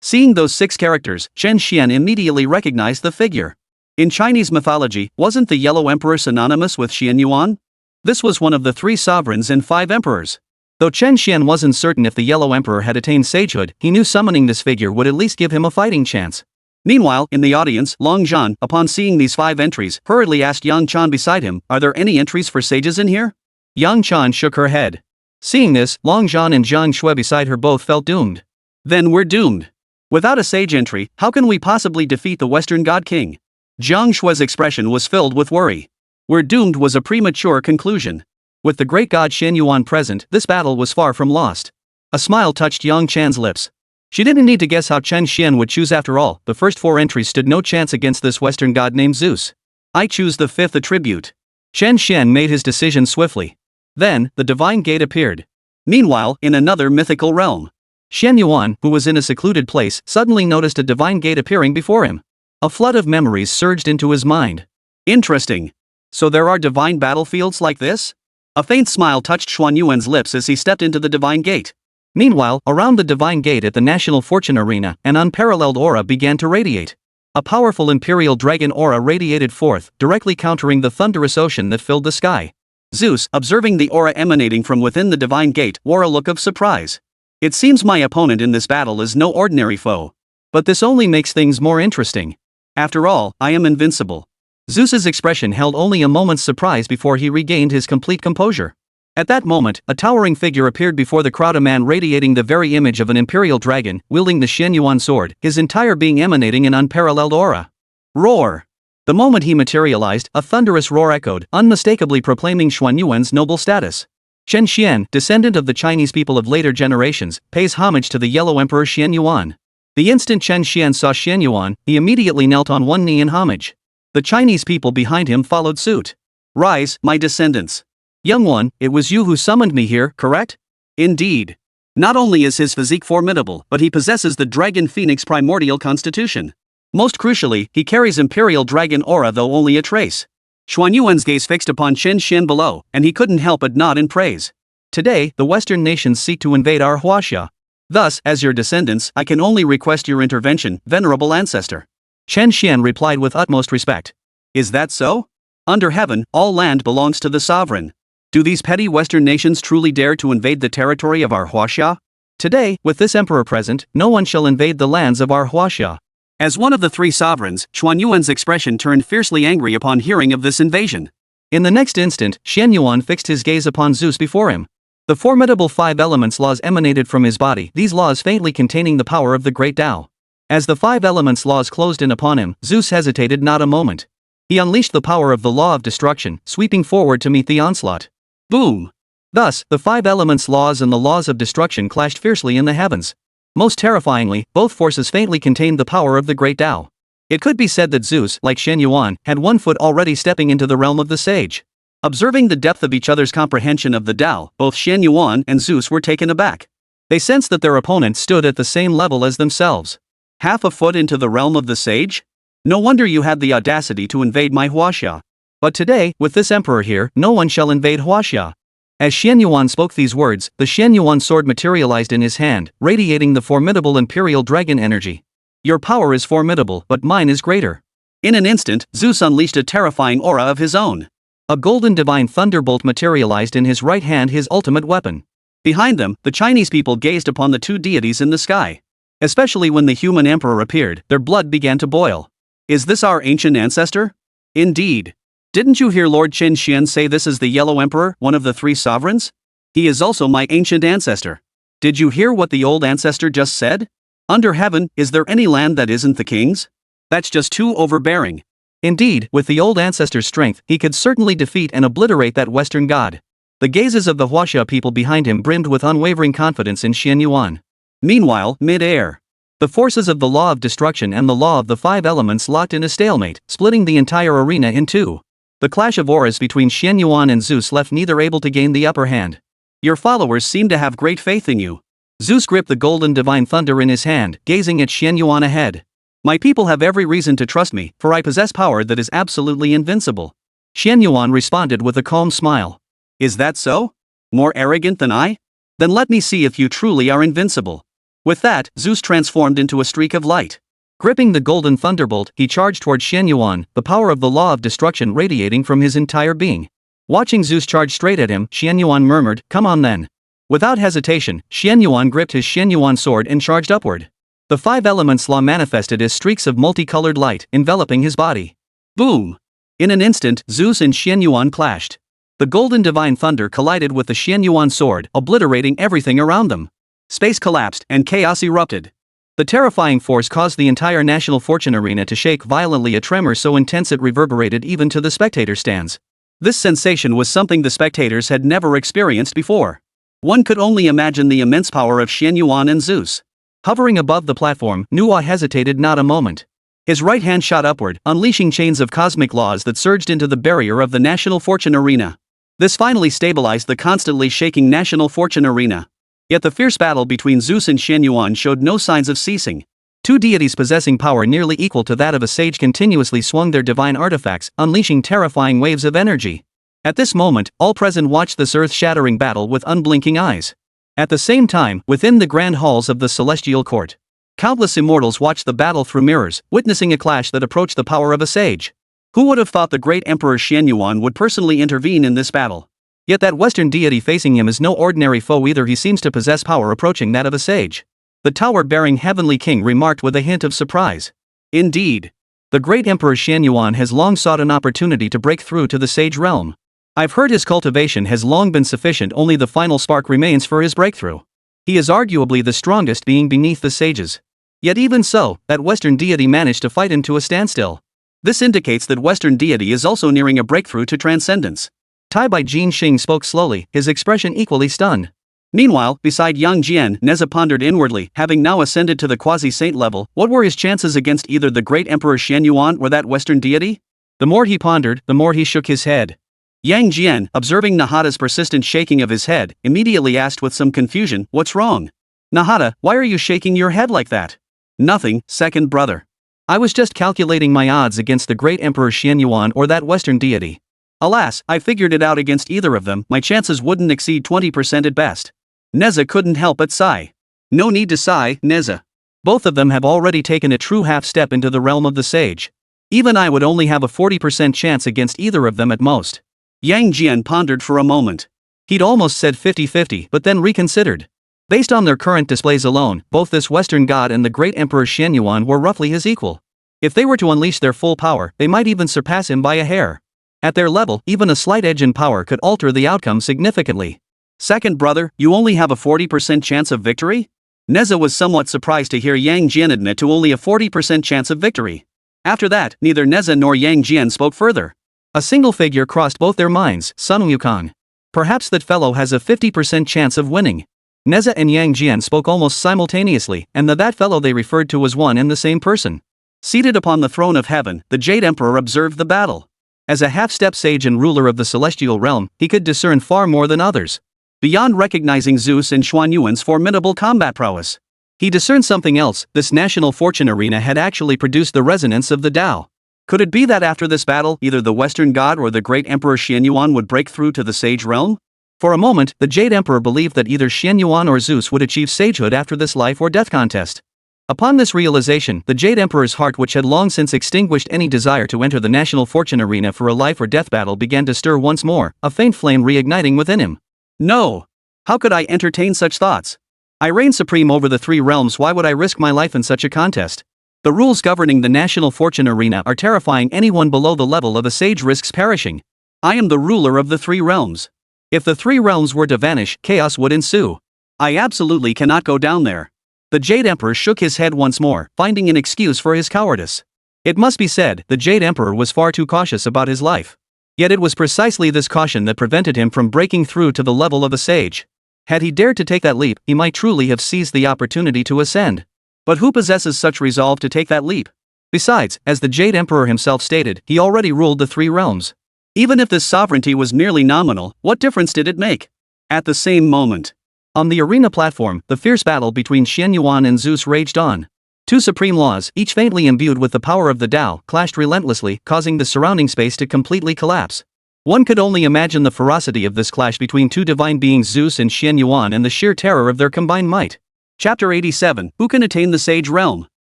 Seeing those 6 characters, Chen Xuan immediately recognized the figure. In Chinese mythology, wasn't the Yellow Emperor synonymous with Chen Yuan? This was one of the 3 sovereigns and 5 emperors. Though Chen Xuan wasn't certain if the Yellow Emperor had attained sagehood, he knew summoning this figure would at least give him a fighting chance. Meanwhile, in the audience, Long Zhan, upon seeing these 5 entries, hurriedly asked Yang Chan beside him, are there any entries for sages in here? Yang Chan shook her head. Seeing this, Long Zhan and Zhang Shui beside her both felt doomed. Then we're doomed. Without a sage entry, how can we possibly defeat the Western God King? Zhang Shui's expression was filled with worry. We're doomed was a premature conclusion. With the great god Shen Yuan present, this battle was far from lost. A smile touched Yang Chan's lips. She didn't need to guess how Chen Xuan would choose after all, the first 4 entries stood no chance against this Western god named Zeus. I choose the 5th attribute. Chen Xuan made his decision swiftly. Then, the divine gate appeared. Meanwhile, in another mythical realm, Shen Yuan, who was in a secluded place, suddenly noticed a divine gate appearing before him. A flood of memories surged into his mind. Interesting. So there are divine battlefields like this? A faint smile touched Xuan Yuan's lips as he stepped into the divine gate. Meanwhile, around the divine gate at the National Fortune Arena, an unparalleled aura began to radiate. A powerful imperial dragon aura radiated forth, directly countering the thunderous ocean that filled the sky. Zeus, observing the aura emanating from within the divine gate, wore a look of surprise. It seems my opponent in this battle is no ordinary foe. But this only makes things more interesting. After all, I am invincible. Zeus's expression held only a moment's surprise before he regained his complete composure. At that moment, a towering figure appeared before the crowd, a man radiating the very image of an imperial dragon, wielding the Shen Yuan sword, his entire being emanating an unparalleled aura. Roar! The moment he materialized, a thunderous roar echoed, unmistakably proclaiming Xuan Yuan's noble status. Chen Xuan, descendant of the Chinese people of later generations, pays homage to the Yellow Emperor Shen Yuan. The instant Chen Xuan saw Shen Yuan, he immediately knelt on one knee in homage. The Chinese people behind him followed suit. Rise, my descendants. Young one, it was you who summoned me here, correct? Indeed. Not only is his physique formidable, but he possesses the Dragon Phoenix primordial constitution. Most crucially, he carries Imperial Dragon aura, though only a trace. Xuan Yuan's gaze fixed upon Chen Xuan below, and he couldn't help but nod in praise. Today, the Western nations seek to invade our Huaxia. Thus, as your descendants, I can only request your intervention, venerable ancestor. Chen Xuan replied with utmost respect. Is that so? Under heaven, all land belongs to the sovereign. Do these petty Western nations truly dare to invade the territory of our Huaxia? Today, with this emperor present, no one shall invade the lands of our Huaxia. As one of the 3 sovereigns, Xuan Yuan's expression turned fiercely angry upon hearing of this invasion. In the next instant, Shen Yuan fixed his gaze upon Zeus before him. The formidable 5 elements laws emanated from his body, these laws faintly containing the power of the great Tao. As the 5 elements laws closed in upon him, Zeus hesitated not a moment. He unleashed the power of the law of destruction, sweeping forward to meet the onslaught. Boom! Thus, the 5 elements laws and the laws of destruction clashed fiercely in the heavens. Most terrifyingly, both forces faintly contained the power of the great Tao. It could be said that Zeus, like Shen Yuan, had one foot already stepping into the realm of the sage. Observing the depth of each other's comprehension of the Tao, both Shen Yuan and Zeus were taken aback. They sensed that their opponent stood at the same level as themselves. Half a foot into the realm of the sage? No wonder you had the audacity to invade my Huaxia. But today, with this emperor here, no one shall invade Huaxia. As Chen Yuan spoke these words, the Chen Yuan sword materialized in his hand, radiating the formidable imperial dragon energy. Your power is formidable, but mine is greater. In an instant, Zeus unleashed a terrifying aura of his own. A golden divine thunderbolt materialized in his right hand, his ultimate weapon. Behind them, the Chinese people gazed upon the two deities in the sky. Especially when the human emperor appeared, their blood began to boil. Is this our ancient ancestor? Indeed. Didn't you hear Lord Chen Xuan say this is the Yellow Emperor, one of the three sovereigns? He is also my ancient ancestor. Did you hear what the old ancestor just said? Under heaven, is there any land that isn't the king's? That's just too overbearing. Indeed, with the old ancestor's strength, he could certainly defeat and obliterate that Western god. The gazes of the Huaxia people behind him brimmed with unwavering confidence in Chen Yuan. Meanwhile, mid-air, the forces of the law of destruction and the law of the five elements locked in a stalemate, splitting the entire arena in two. The clash of auras between Chen Yuan and Zeus left neither able to gain the upper hand. Your followers seem to have great faith in you. Zeus gripped the golden divine thunder in his hand, gazing at Chen Yuan ahead. My people have every reason to trust me, for I possess power that is absolutely invincible. Chen Yuan responded with a calm smile. Is that so? More arrogant than I? Then let me see if you truly are invincible. With that, Zeus transformed into a streak of light. Gripping the golden thunderbolt, he charged toward Chen Yuan, the power of the law of destruction radiating from his entire being. Watching Zeus charge straight at him, Chen Yuan murmured, "Come on then." Without hesitation, Chen Yuan gripped his Chen Yuan sword and charged upward. The five elements law manifested as streaks of multicolored light, enveloping his body. Boom! In an instant, Zeus and Chen Yuan clashed. The golden divine thunder collided with the Chen Yuan sword, obliterating everything around them. Space collapsed, and chaos erupted. The terrifying force caused the entire National Fortune Arena to shake violently, a tremor so intense it reverberated even to the spectator stands. This sensation was something the spectators had never experienced before. One could only imagine the immense power of Chen Yuan and Zeus. Hovering above the platform, Nuwa hesitated not a moment. His right hand shot upward, unleashing chains of cosmic laws that surged into the barrier of the National Fortune Arena. This finally stabilized the constantly shaking National Fortune Arena. Yet the fierce battle between Zeus and Chen Yuan showed no signs of ceasing. Two deities possessing power nearly equal to that of a sage continuously swung their divine artifacts, unleashing terrifying waves of energy. At this moment, all present watched this earth-shattering battle with unblinking eyes. At the same time, within the grand halls of the celestial court, countless immortals watched the battle through mirrors, witnessing a clash that approached the power of a sage. Who would have thought the great Emperor Chen Yuan would personally intervene in this battle? Yet that Western deity facing him is no ordinary foe either. He seems to possess power approaching that of a sage. The tower-bearing heavenly king remarked with a hint of surprise. Indeed. The great Emperor Chen Yuan has long sought an opportunity to break through to the sage realm. I've heard his cultivation has long been sufficient, only the final spark remains for his breakthrough. He is arguably the strongest being beneath the sages. Yet even so, that Western deity managed to fight him to a standstill. This indicates that Western deity is also nearing a breakthrough to transcendence. Tai Bai Jin Xing spoke slowly, his expression equally stunned. Meanwhile, beside Yang Jian, Nezha pondered inwardly, having now ascended to the quasi-saint level, what were his chances against either the great Emperor Chen Yuan or that Western deity? The more he pondered, the more he shook his head. Yang Jian, observing Nahata's persistent shaking of his head, immediately asked with some confusion, "What's wrong? Nahata, why are you shaking your head like that?" "Nothing, second brother. I was just calculating my odds against the great Emperor Chen Yuan or that Western deity. Alas, I figured it out against either of them, my chances wouldn't exceed 20% at best." Nezha couldn't help but sigh. No need to sigh, Nezha. Both of them have already taken a true half step into the realm of the sage. Even I would only have a 40% chance against either of them at most. Yang Jian pondered for a moment. He'd almost said 50-50, but then reconsidered. Based on their current displays alone, both this Western god and the great Emperor Chen Yuan were roughly his equal. If they were to unleash their full power, they might even surpass him by a hair. At their level, even a slight edge in power could alter the outcome significantly. "Second brother, you only have a 40% chance of victory?" Nezha was somewhat surprised to hear Yang Jian admit to only a 40% chance of victory. After that, neither Nezha nor Yang Jian spoke further. A single figure crossed both their minds, Sun Wukong. Perhaps that fellow has a 50% chance of winning. Nezha and Yang Jian spoke almost simultaneously, and that fellow they referred to was one and the same person. Seated upon the throne of heaven, the Jade Emperor observed the battle. As a half-step sage and ruler of the celestial realm, he could discern far more than others. Beyond recognizing Zeus and Xuan Yuan's formidable combat prowess, He discerned something else. This national fortune arena had actually produced the resonance of the Tao. Could it be that after this battle, either the Western God or the great Emperor Chen Xuan would break through to the Sage realm? For a moment, the Jade Emperor believed that either Chen Xuan or Zeus would achieve sagehood after this life or death contest. Upon this realization, the Jade Emperor's heart, which had long since extinguished any desire to enter the national fortune arena for a life or death battle, began to stir once more, a faint flame reigniting within him. No! How could I entertain such thoughts? I reign supreme over the three realms. Why would I risk my life in such a contest? The rules governing the national fortune arena are terrifying. Anyone below the level of a sage risks perishing. I am the ruler of the three realms. If the three realms were to vanish, chaos would ensue. I absolutely cannot go down there. The Jade Emperor shook his head once more, finding an excuse for his cowardice. It must be said, the Jade Emperor was far too cautious about his life. Yet it was precisely this caution that prevented him from breaking through to the level of a sage. Had he dared to take that leap, he might truly have seized the opportunity to ascend. But who possesses such resolve to take that leap? Besides, as the Jade Emperor himself stated, he already ruled the three realms. Even if this sovereignty was merely nominal, what difference did it make? At the same moment, on the arena platform, the fierce battle between Chen Xuan and Zeus raged on. Two supreme laws, each faintly imbued with the power of the Tao, clashed relentlessly, causing the surrounding space to completely collapse. One could only imagine the ferocity of this clash between two divine beings, Zeus and Chen Xuan, and the sheer terror of their combined might. Chapter 87, Who can attain the Sage Realm?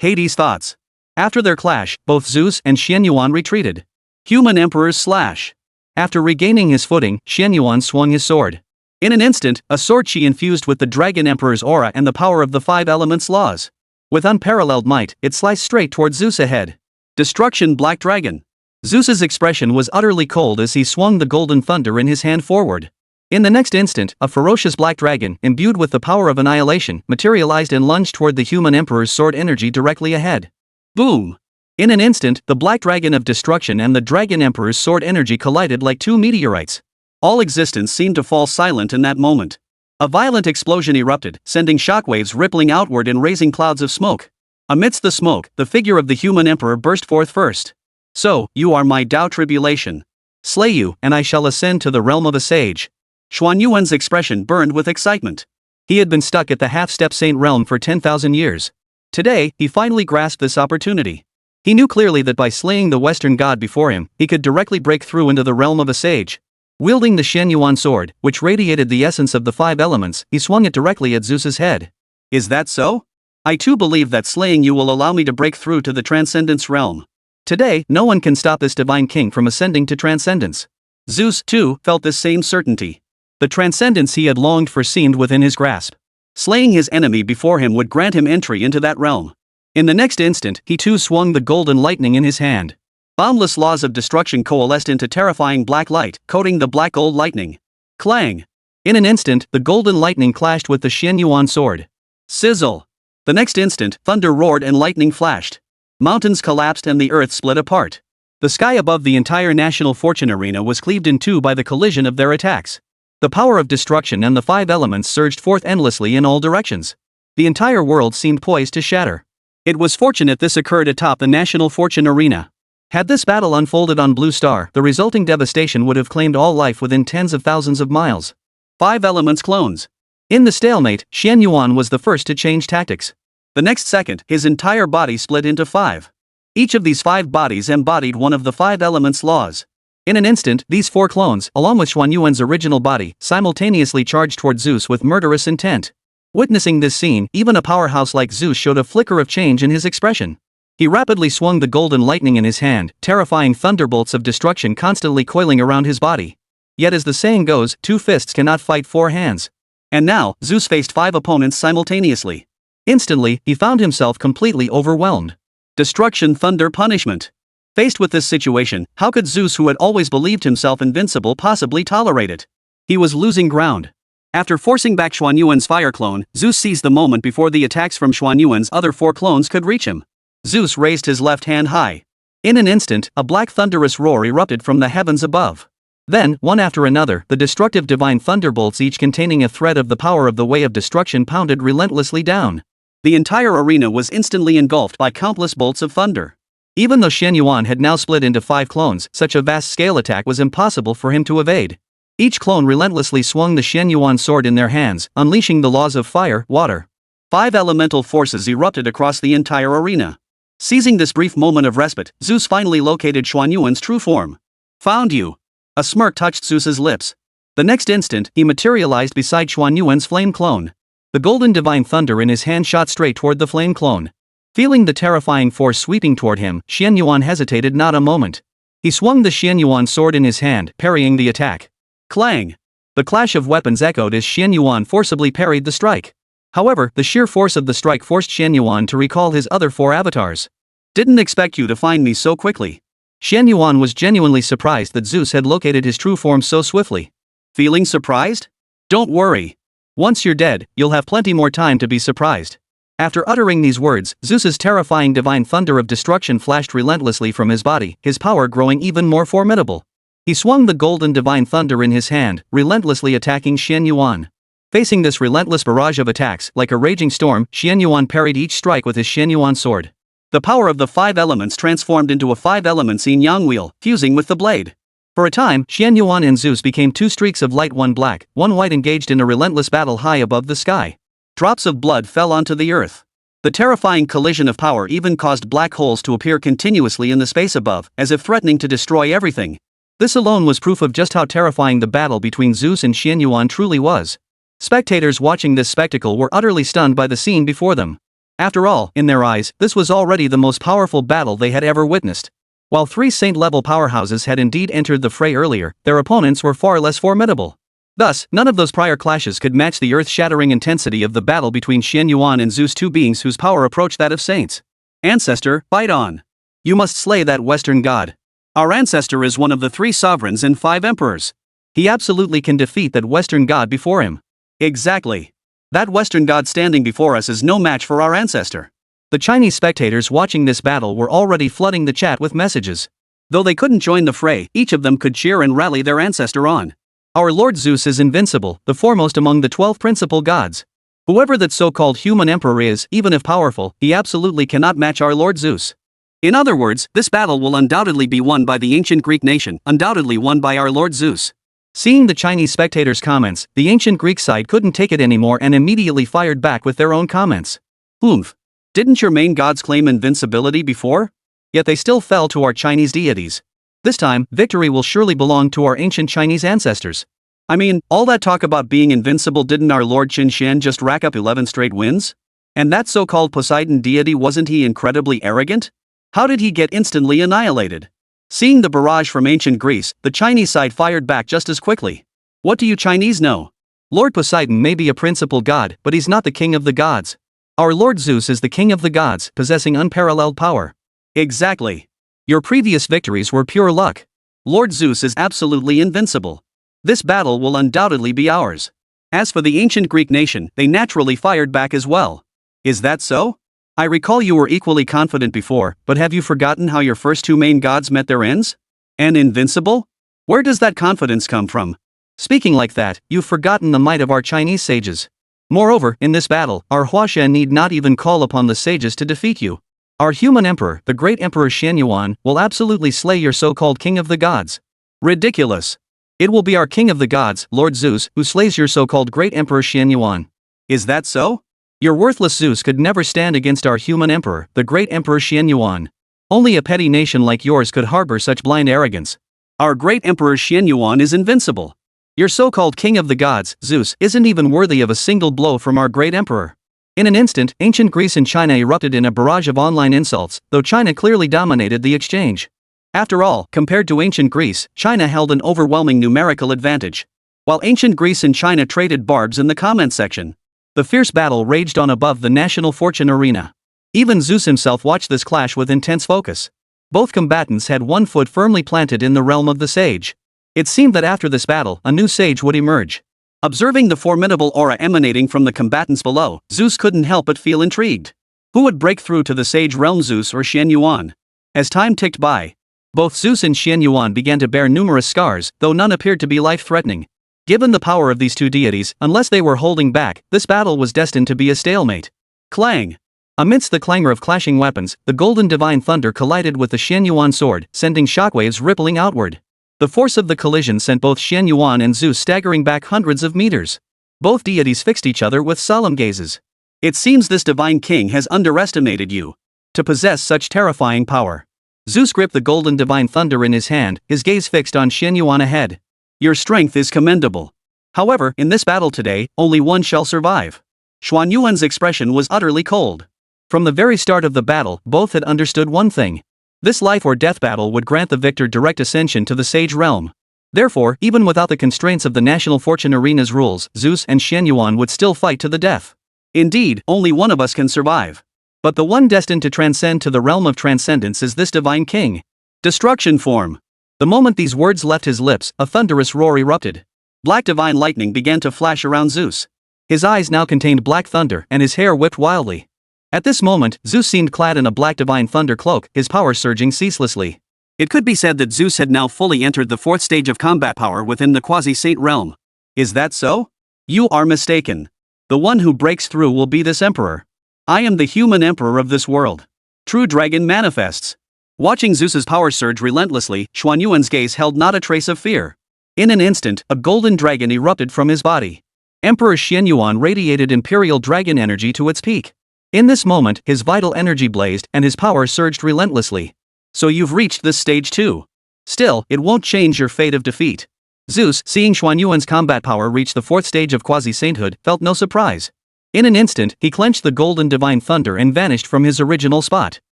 Hades' thoughts. After their clash, both Zeus and Chen Xuan retreated. Human Emperor's slash. After regaining his footing, Chen Xuan swung his sword. In an instant, a sword chi infused with the Dragon Emperor's aura and the power of the five elements laws. With unparalleled might, it sliced straight toward Zeus ahead. Destruction, Black Dragon. Zeus's expression was utterly cold as he swung the golden thunder in his hand forward. In the next instant, a ferocious black dragon, imbued with the power of annihilation, materialized and lunged toward the human emperor's sword energy directly ahead. Boom! In an instant, the black dragon of destruction and the dragon emperor's sword energy collided like two meteorites. All existence seemed to fall silent in that moment. A violent explosion erupted, sending shockwaves rippling outward and raising clouds of smoke. Amidst the smoke, the figure of the human emperor burst forth first. So, you are my Tao tribulation. Slay you, and I shall ascend to the realm of a sage. Xuan Yuan's expression burned with excitement. He had been stuck at the half-step saint realm for 10,000 years. Today, he finally grasped this opportunity. He knew clearly that by slaying the Western god before him, he could directly break through into the realm of a sage. Wielding the Chen Xuan sword, which radiated the essence of the five elements, he swung it directly at Zeus's head. Is that so? I too believe that slaying you will allow me to break through to the transcendence realm. Today, no one can stop this divine king from ascending to transcendence. Zeus, too, felt this same certainty. The transcendence he had longed for seemed within his grasp. Slaying his enemy before him would grant him entry into that realm. In the next instant, he too swung the golden lightning in his hand. Boundless laws of destruction coalesced into terrifying black light, coating the black gold lightning. Clang! In an instant, the golden lightning clashed with the Chen Xuan sword. Sizzle! The next instant, thunder roared and lightning flashed. Mountains collapsed and the earth split apart. The sky above the entire national fortune arena was cleaved in two by the collision of their attacks. The power of destruction and the five elements surged forth endlessly in all directions. The entire world seemed poised to shatter. It was fortunate this occurred atop the national fortune arena. Had this battle unfolded on Blue Star, the resulting devastation would have claimed all life within tens of thousands of miles. Five elements clones. In the stalemate, Chen Xuan was the first to change tactics. The next second, his entire body split into five. Each of these five bodies embodied one of the five elements laws. In an instant, these four clones, along with Xuan Yuan's original body, simultaneously charged toward Zeus with murderous intent. Witnessing this scene, even a powerhouse like Zeus showed a flicker of change in his expression. He rapidly swung the golden lightning in his hand, terrifying thunderbolts of destruction constantly coiling around his body. Yet as the saying goes, two fists cannot fight four hands. And now, Zeus faced five opponents simultaneously. Instantly, he found himself completely overwhelmed. Destruction, thunder, punishment. Faced with this situation, how could Zeus, who had always believed himself invincible, possibly tolerate it? He was losing ground. After forcing back Xuan Yuan's fire clone, Zeus seized the moment before the attacks from Xuan Yuan's other four clones could reach him. Zeus raised his left hand high. In an instant, a black thunderous roar erupted from the heavens above. Then, one after another, the destructive divine thunderbolts, each containing a thread of the power of the way of destruction, pounded relentlessly down. The entire arena was instantly engulfed by countless bolts of thunder. Even though Chen Xuan had now split into five clones, such a vast-scale attack was impossible for him to evade. Each clone relentlessly swung the Chen Xuan sword in their hands, unleashing the laws of fire, water, 5 elemental forces erupted across the entire arena. Seizing this brief moment of respite, Zeus finally located Xuan Yuan's true form. Found you. A smirk touched Zeus's lips. The next instant, he materialized beside Xuan Yuan's flame clone. The golden divine thunder in his hand shot straight toward the flame clone. Feeling the terrifying force sweeping toward him, Xuan Yuan hesitated not a moment. He swung the Xuan Yuan sword in his hand, parrying the attack. Clang! The clash of weapons echoed as Xuan Yuan forcibly parried the strike. However, the sheer force of the strike forced Xuan Yuan to recall his other 4 avatars. Didn't expect you to find me so quickly. Xuan Yuan was genuinely surprised that Zeus had located his true form so swiftly. Feeling surprised? Don't worry. Once you're dead, you'll have plenty more time to be surprised. After uttering these words, Zeus's terrifying divine thunder of destruction flashed relentlessly from his body, his power growing even more formidable. He swung the golden divine thunder in his hand, relentlessly attacking Xuan Yuan. Facing this relentless barrage of attacks, like a raging storm, Xuan Yuan parried each strike with his Xuan Yuan sword. The power of the 5 elements transformed into a 5-element yin-yang wheel, fusing with the blade. For a time, Xuan Yuan and Zeus became 2 streaks of light, one black, one white, engaged in a relentless battle high above the sky. Drops of blood fell onto the earth. The terrifying collision of power even caused black holes to appear continuously in the space above, as if threatening to destroy everything. This alone was proof of just how terrifying the battle between Zeus and Xuan Yuan truly was. Spectators watching this spectacle were utterly stunned by the scene before them. After all, in their eyes, this was already the most powerful battle they had ever witnessed. While 3 saint-level powerhouses had indeed entered the fray earlier, their opponents were far less formidable. Thus, none of those prior clashes could match the earth-shattering intensity of the battle between Xuan Yuan and Zeus, 2 beings whose power approached that of saints. Ancestor, fight on. You must slay that Western god. Our ancestor is one of the 3 sovereigns and 5 emperors. He absolutely can defeat that Western god before him. Exactly. That Western god standing before us is no match for our ancestor. The Chinese spectators watching this battle were already flooding the chat with messages. Though they couldn't join the fray, each of them could cheer and rally their ancestor on. Our Lord Zeus is invincible, the foremost among the 12 principal gods. Whoever that so-called human emperor is, even if powerful, he absolutely cannot match our Lord Zeus. In other words, this battle will undoubtedly be won by the ancient Greek nation, undoubtedly won by our Lord Zeus. Seeing the Chinese spectators' comments, the ancient Greek side couldn't take it anymore and immediately fired back with their own comments. Oomph. Didn't your main gods claim invincibility before? Yet they still fell to our Chinese deities. This time, victory will surely belong to our ancient Chinese ancestors. I mean, all that talk about being invincible, didn't our Lord Chen Xuan just rack up 11 straight wins? And that so-called Poseidon deity, wasn't he incredibly arrogant? How did he get instantly annihilated? Seeing the barrage from ancient Greece, the Chinese side fired back just as quickly. What do you Chinese know? Lord Poseidon may be a principal god, but he's not the king of the gods. Our Lord Zeus is the king of the gods, possessing unparalleled power. Exactly. Your previous victories were pure luck. Lord Zeus is absolutely invincible. This battle will undoubtedly be ours. As for the ancient Greek nation, they naturally fired back as well. Is that so? I recall you were equally confident before, but have you forgotten how your first 2 main gods met their ends? And invincible? Where does that confidence come from? Speaking like that, you've forgotten the might of our Chinese sages. Moreover, in this battle, our Huaxia need not even call upon the sages to defeat you. Our human emperor, the great emperor Xuan Yuan, will absolutely slay your so-called king of the gods. Ridiculous. It will be our king of the gods, Lord Zeus, who slays your so-called great emperor Xuan Yuan. Is that so? Your worthless Zeus could never stand against our human emperor, the great emperor Xuan Yuan. Only a petty nation like yours could harbor such blind arrogance. Our great emperor Xuan Yuan is invincible. Your so-called king of the gods, Zeus, isn't even worthy of a single blow from our great emperor. In an instant, ancient Greece and China erupted in a barrage of online insults, though China clearly dominated the exchange. After all, compared to ancient Greece, China held an overwhelming numerical advantage. While ancient Greece and China traded barbs in the comment section, the fierce battle raged on above the national fortune arena. Even Zeus himself watched this clash with intense focus. Both combatants had one foot firmly planted in the realm of the sage. It seemed that after this battle, a new sage would emerge. Observing the formidable aura emanating from the combatants below, Zeus couldn't help but feel intrigued. Who would break through to the sage realm, Zeus or Xuan Yuan? As time ticked by, both Zeus and Xuan Yuan began to bear numerous scars, though none appeared to be life-threatening. Given the power of these 2 deities, unless they were holding back, this battle was destined to be a stalemate. Clang! Amidst the clangor of clashing weapons, the golden divine thunder collided with the Xuan Yuan sword, sending shockwaves rippling outward. The force of the collision sent both Xuan Yuan and Zeus staggering back hundreds of meters. Both deities fixed each other with solemn gazes. It seems this divine king has underestimated you. To possess such terrifying power. Zeus gripped the golden divine thunder in his hand, his gaze fixed on Chen Xuan ahead. Your strength is commendable. However, in this battle today, only one shall survive. Xuan Yuan's expression was utterly cold. From the very start of the battle, both had understood one thing. This life or death battle would grant the victor direct ascension to the sage realm. Therefore, even without the constraints of the National Fortune Arena's rules, Zeus and Chen Xuan would still fight to the death. Indeed, only one of us can survive. But the one destined to transcend to the realm of transcendence is this divine king. Destruction form. The moment these words left his lips, a thunderous roar erupted. Black divine lightning began to flash around Zeus. His eyes now contained black thunder, and his hair whipped wildly. At this moment, Zeus seemed clad in a black divine thunder cloak, his power surging ceaselessly. It could be said that Zeus had now fully entered the fourth stage of combat power within the quasi-saint realm. Is that so? You are mistaken. The one who breaks through will be this emperor. I am the human emperor of this world. True dragon manifests. Watching Zeus's power surge relentlessly, Xuan Yuan's gaze held not a trace of fear. In an instant, a golden dragon erupted from his body. Emperor Chen Yuan radiated imperial dragon energy to its peak. In this moment, his vital energy blazed and his power surged relentlessly. So you've reached this stage too. Still, it won't change your fate of defeat. Zeus, seeing Xuan Yuan's combat power reach the fourth stage of quasi-sainthood, felt no surprise. In an instant, he clenched the golden divine thunder and vanished from his original spot.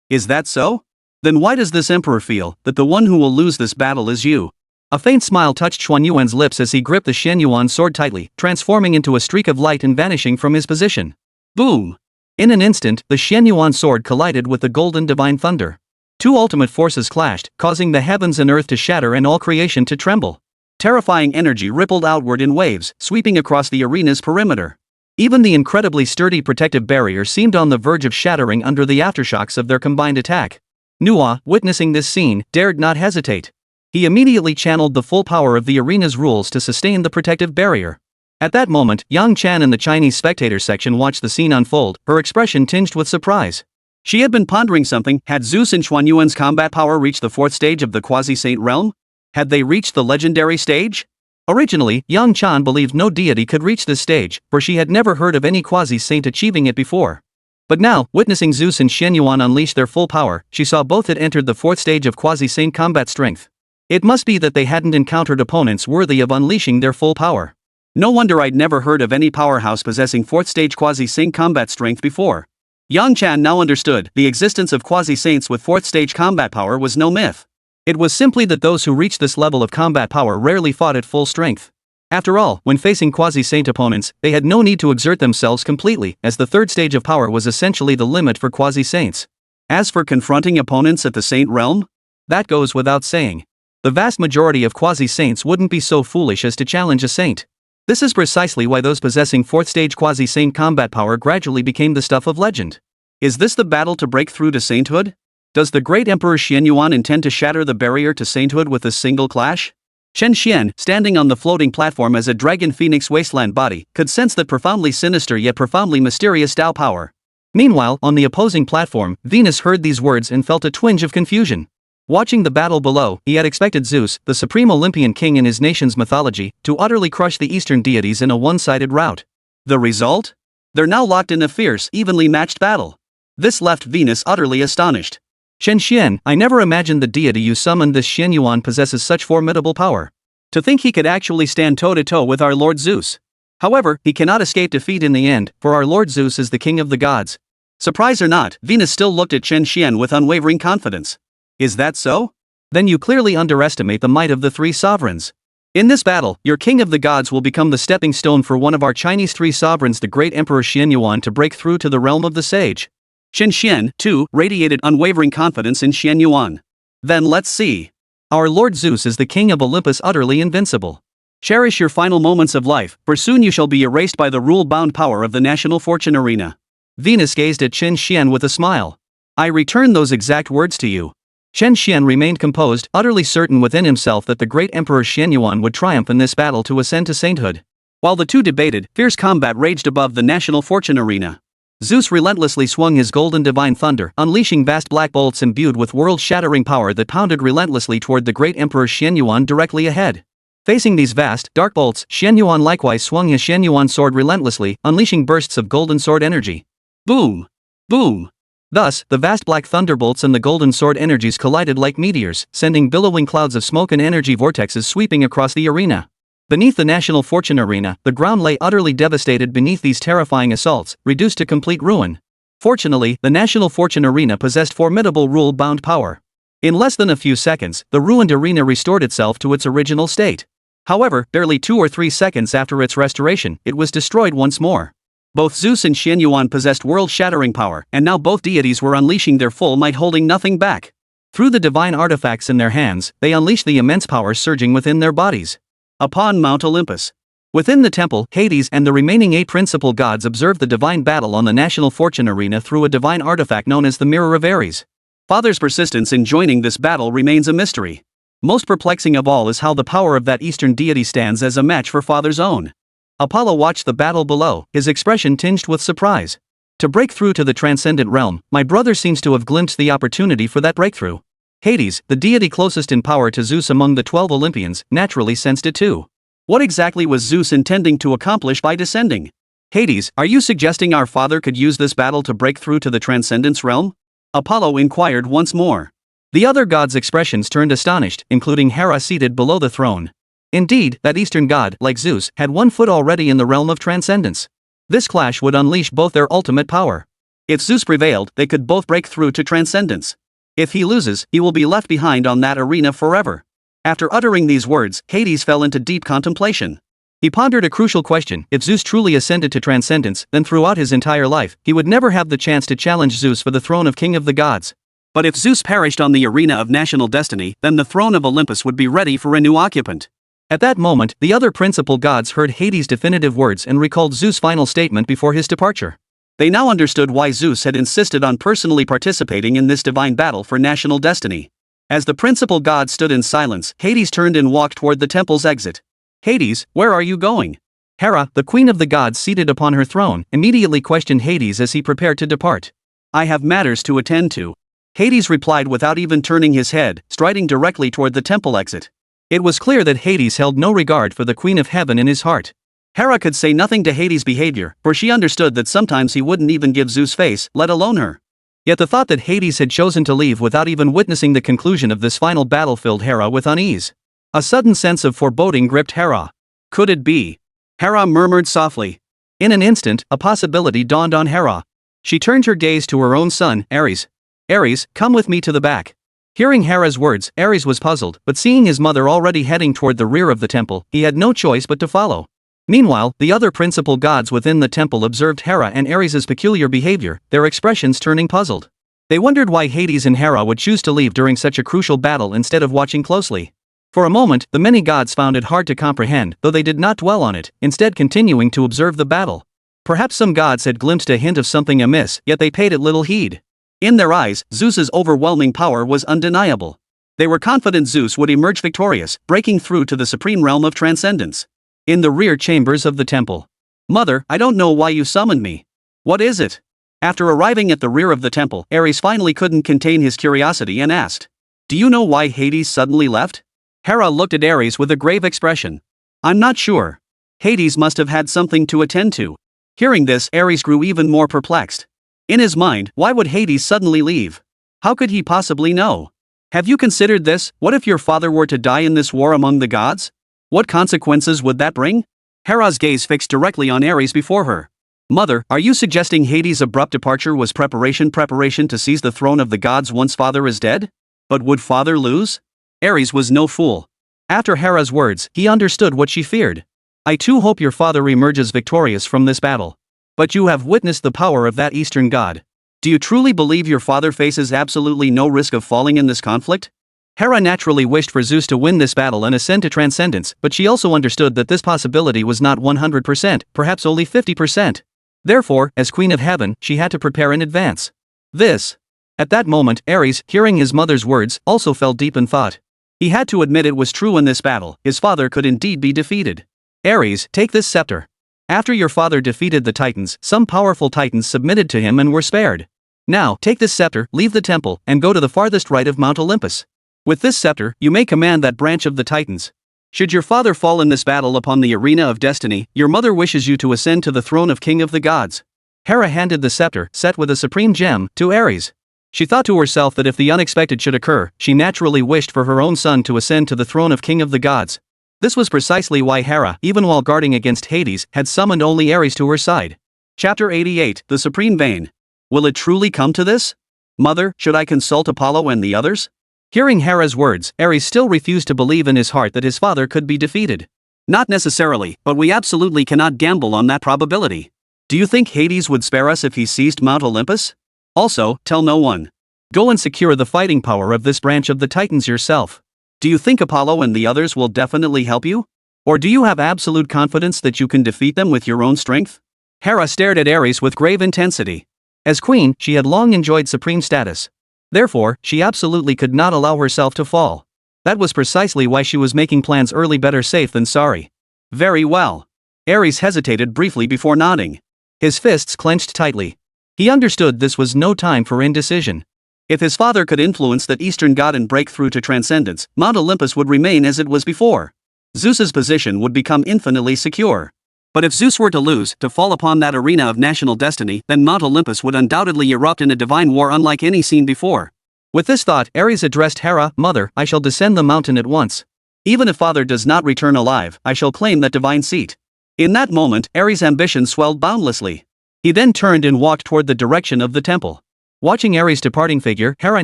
Is that so? Then why does this emperor feel that the one who will lose this battle is you? A faint smile touched Xuan Yuan's lips as he gripped the Chen Yuan sword tightly, transforming into a streak of light and vanishing from his position. Boom! In an instant, the Chen Yuan sword collided with the golden divine thunder. Two ultimate forces clashed, causing the heavens and earth to shatter and all creation to tremble. Terrifying energy rippled outward in waves, sweeping across the arena's perimeter. Even the incredibly sturdy protective barrier seemed on the verge of shattering under the aftershocks of their combined attack. Nua, witnessing this scene, dared not hesitate. He immediately channeled the full power of the arena's rules to sustain the protective barrier. At that moment, Yang Chan in the Chinese spectators section watched the scene unfold, her expression tinged with surprise. She had been pondering something. Had Zeus and Xuan Yuan's combat power reached the fourth stage of the quasi-saint realm? Had they reached the legendary stage? Originally, Yang Chan believed no deity could reach this stage, for she had never heard of any quasi-saint achieving it before. But now, witnessing Zeus and Chen Yuan unleash their full power, she saw both had entered the fourth stage of quasi-saint combat strength. It must be that they hadn't encountered opponents worthy of unleashing their full power. No wonder I'd never heard of any powerhouse possessing fourth stage quasi-saint combat strength before. Yang Chan now understood the existence of quasi-saints with fourth stage combat power was no myth. It was simply that those who reached this level of combat power rarely fought at full strength. After all, when facing quasi-saint opponents, they had no need to exert themselves completely, as the third stage of power was essentially the limit for quasi-saints. As for confronting opponents at the saint realm? That goes without saying. The vast majority of quasi-saints wouldn't be so foolish as to challenge a saint. This is precisely why those possessing fourth stage quasi-saint combat power gradually became the stuff of legend. Is this the battle to break through to sainthood? Does the great Emperor Chen Yuan intend to shatter the barrier to sainthood with a single clash? Chen Xuan, standing on the floating platform as a dragon phoenix wasteland body, could sense that profoundly sinister yet profoundly mysterious Tao power. Meanwhile, on the opposing platform, Venus heard these words and felt a twinge of confusion. Watching the battle below, he had expected Zeus, the supreme Olympian king in his nation's mythology, to utterly crush the eastern deities in a one-sided rout. The result? They're now locked in a fierce, evenly matched battle. This left Venus utterly astonished. Chen Xuan, I never imagined the deity you summoned this Chen Yuan possesses such formidable power. To think he could actually stand toe-to-toe with our Lord Zeus. However, he cannot escape defeat in the end, for our Lord Zeus is the king of the gods. Surprise or not, Venus still looked at Chen Xuan with unwavering confidence. Is that so? Then you clearly underestimate the might of the three sovereigns. In this battle, your king of the gods will become the stepping stone for one of our Chinese three sovereigns, the great Emperor Chen Yuan, to break through to the realm of the sage. Chen Xuan, too, radiated unwavering confidence in Chen Yuan. Then let's see. Our Lord Zeus is the king of Olympus, utterly invincible. Cherish your final moments of life, for soon you shall be erased by the rule-bound power of the National Fortune Arena. Venus gazed at Chen Xuan with a smile. I return those exact words to you. Chen Xuan remained composed, utterly certain within himself that the great Emperor Chen Yuan would triumph in this battle to ascend to sainthood. While the two debated, fierce combat raged above the National Fortune Arena. Zeus relentlessly swung his golden divine thunder, unleashing vast black bolts imbued with world-shattering power that pounded relentlessly toward the great Emperor Chen Yuan directly ahead. Facing these vast, dark bolts, Chen Xuan likewise swung his Chen Xuan sword relentlessly, unleashing bursts of golden sword energy. Boom! Boom! Thus, the vast black thunderbolts and the golden sword energies collided like meteors, sending billowing clouds of smoke and energy vortexes sweeping across the arena. Beneath the National Fortune Arena, the ground lay utterly devastated beneath these terrifying assaults, reduced to complete ruin. Fortunately, the National Fortune Arena possessed formidable rule-bound power. In less than a few seconds, the ruined arena restored itself to its original state. However, barely 2 or 3 seconds after its restoration, it was destroyed once more. Both Zeus and Chen Xuan possessed world-shattering power, and now both deities were unleashing their full might, holding nothing back. Through the divine artifacts in their hands, they unleashed the immense power surging within their bodies. Upon Mount Olympus. Within the temple, Hades and the remaining 8 principal gods observed the divine battle on the National Fortune Arena through a divine artifact known as the Mirror of Ares. Father's persistence in joining this battle remains a mystery. Most perplexing of all is how the power of that Eastern deity stands as a match for Father's own. Apollo watched the battle below, his expression tinged with surprise. To break through to the transcendent realm, my brother seems to have glimpsed the opportunity for that breakthrough. Hades, the deity closest in power to Zeus among the 12 Olympians, naturally sensed it too. What exactly was Zeus intending to accomplish by descending? Hades, are you suggesting our father could use this battle to break through to the transcendence realm? Apollo inquired once more. The other gods' expressions turned astonished, including Hera seated below the throne. Indeed, that Eastern god, like Zeus, had 1 foot already in the realm of transcendence. This clash would unleash both their ultimate power. If Zeus prevailed, they could both break through to transcendence. If he loses, he will be left behind on that arena forever. After uttering these words, Hades fell into deep contemplation. He pondered a crucial question: if Zeus truly ascended to transcendence, then throughout his entire life, he would never have the chance to challenge Zeus for the throne of King of the Gods. But if Zeus perished on the arena of national destiny, then the throne of Olympus would be ready for a new occupant. At that moment, the other principal gods heard Hades' definitive words and recalled Zeus' final statement before his departure. They now understood why Zeus had insisted on personally participating in this divine battle for national destiny. As the principal gods stood in silence, Hades turned and walked toward the temple's exit. Hades, where are you going? Hera, the queen of the gods seated upon her throne, immediately questioned Hades as he prepared to depart. I have matters to attend to. Hades replied without even turning his head, striding directly toward the temple exit. It was clear that Hades held no regard for the Queen of Heaven in his heart. Hera could say nothing to Hades' behavior, for she understood that sometimes he wouldn't even give Zeus face, let alone her. Yet the thought that Hades had chosen to leave without even witnessing the conclusion of this final battle filled Hera with unease. A sudden sense of foreboding gripped Hera. Could it be? Hera murmured softly. In an instant, a possibility dawned on Hera. She turned her gaze to her own son, Ares. Ares, come with me to the back. Hearing Hera's words, Ares was puzzled, but seeing his mother already heading toward the rear of the temple, he had no choice but to follow. Meanwhile, the other principal gods within the temple observed Hera and Ares' peculiar behavior, their expressions turning puzzled. They wondered why Hades and Hera would choose to leave during such a crucial battle instead of watching closely. For a moment, the many gods found it hard to comprehend, though they did not dwell on it, instead continuing to observe the battle. Perhaps some gods had glimpsed a hint of something amiss, yet they paid it little heed. In their eyes, Zeus's overwhelming power was undeniable. They were confident Zeus would emerge victorious, breaking through to the supreme realm of transcendence. In the rear chambers of the temple. Mother, I don't know why you summoned me. What is it? After arriving at the rear of the temple, Ares finally couldn't contain his curiosity and asked. Do you know why Hades suddenly left? Hera looked at Ares with a grave expression. I'm not sure. Hades must have had something to attend to. Hearing this, Ares grew even more perplexed. In his mind, why would Hades suddenly leave? How could he possibly know? Have you considered this? What if your father were to die in this war among the gods? What consequences would that bring? Hera's gaze fixed directly on Ares before her. Mother, are you suggesting Hades' abrupt departure was preparation to seize the throne of the gods once father is dead? But would father lose? Ares was no fool. After Hera's words, he understood what she feared. I too hope your father emerges victorious from this battle. But you have witnessed the power of that Eastern god. Do you truly believe your father faces absolutely no risk of falling in this conflict? Hera naturally wished for Zeus to win this battle and ascend to transcendence, but she also understood that this possibility was not 100%, perhaps only 50%. Therefore, as Queen of Heaven, she had to prepare in advance. At that moment, Ares, hearing his mother's words, also fell deep in thought. He had to admit it was true in this battle, his father could indeed be defeated. Ares, take this scepter. After your father defeated the Titans, some powerful Titans submitted to him and were spared. Now, take this scepter, leave the temple, and go to the farthest right of Mount Olympus. With this scepter, you may command that branch of the Titans. Should your father fall in this battle upon the arena of destiny, your mother wishes you to ascend to the throne of King of the Gods. Hera handed the scepter, set with a supreme gem, to Ares. She thought to herself that if the unexpected should occur, she naturally wished for her own son to ascend to the throne of King of the Gods. This was precisely why Hera, even while guarding against Hades, had summoned only Ares to her side. Chapter 88, The Supreme Vein. Will it truly come to this? Mother, should I consult Apollo and the others? Hearing Hera's words, Ares still refused to believe in his heart that his father could be defeated. Not necessarily, but we absolutely cannot gamble on that probability. Do you think Hades would spare us if he seized Mount Olympus? Also, tell no one. Go and secure the fighting power of this branch of the Titans yourself. Do you think Apollo and the others will definitely help you? Or do you have absolute confidence that you can defeat them with your own strength? Hera stared at Ares with grave intensity. As queen, she had long enjoyed supreme status. Therefore, she absolutely could not allow herself to fall. That was precisely why she was making plans early, better safe than sorry. Very well. Ares hesitated briefly before nodding. His fists clenched tightly. He understood this was no time for indecision. If his father could influence that eastern god and break through to transcendence, Mount Olympus would remain as it was before. Zeus's position would become infinitely secure. But if Zeus were to lose, to fall upon that arena of national destiny, then Mount Olympus would undoubtedly erupt in a divine war unlike any seen before. With this thought, Ares addressed Hera, "Mother, I shall descend the mountain at once. Even if father does not return alive, I shall claim that divine seat." In that moment, Ares' ambition swelled boundlessly. He then turned and walked toward the direction of the temple. Watching Ares' departing figure, Hera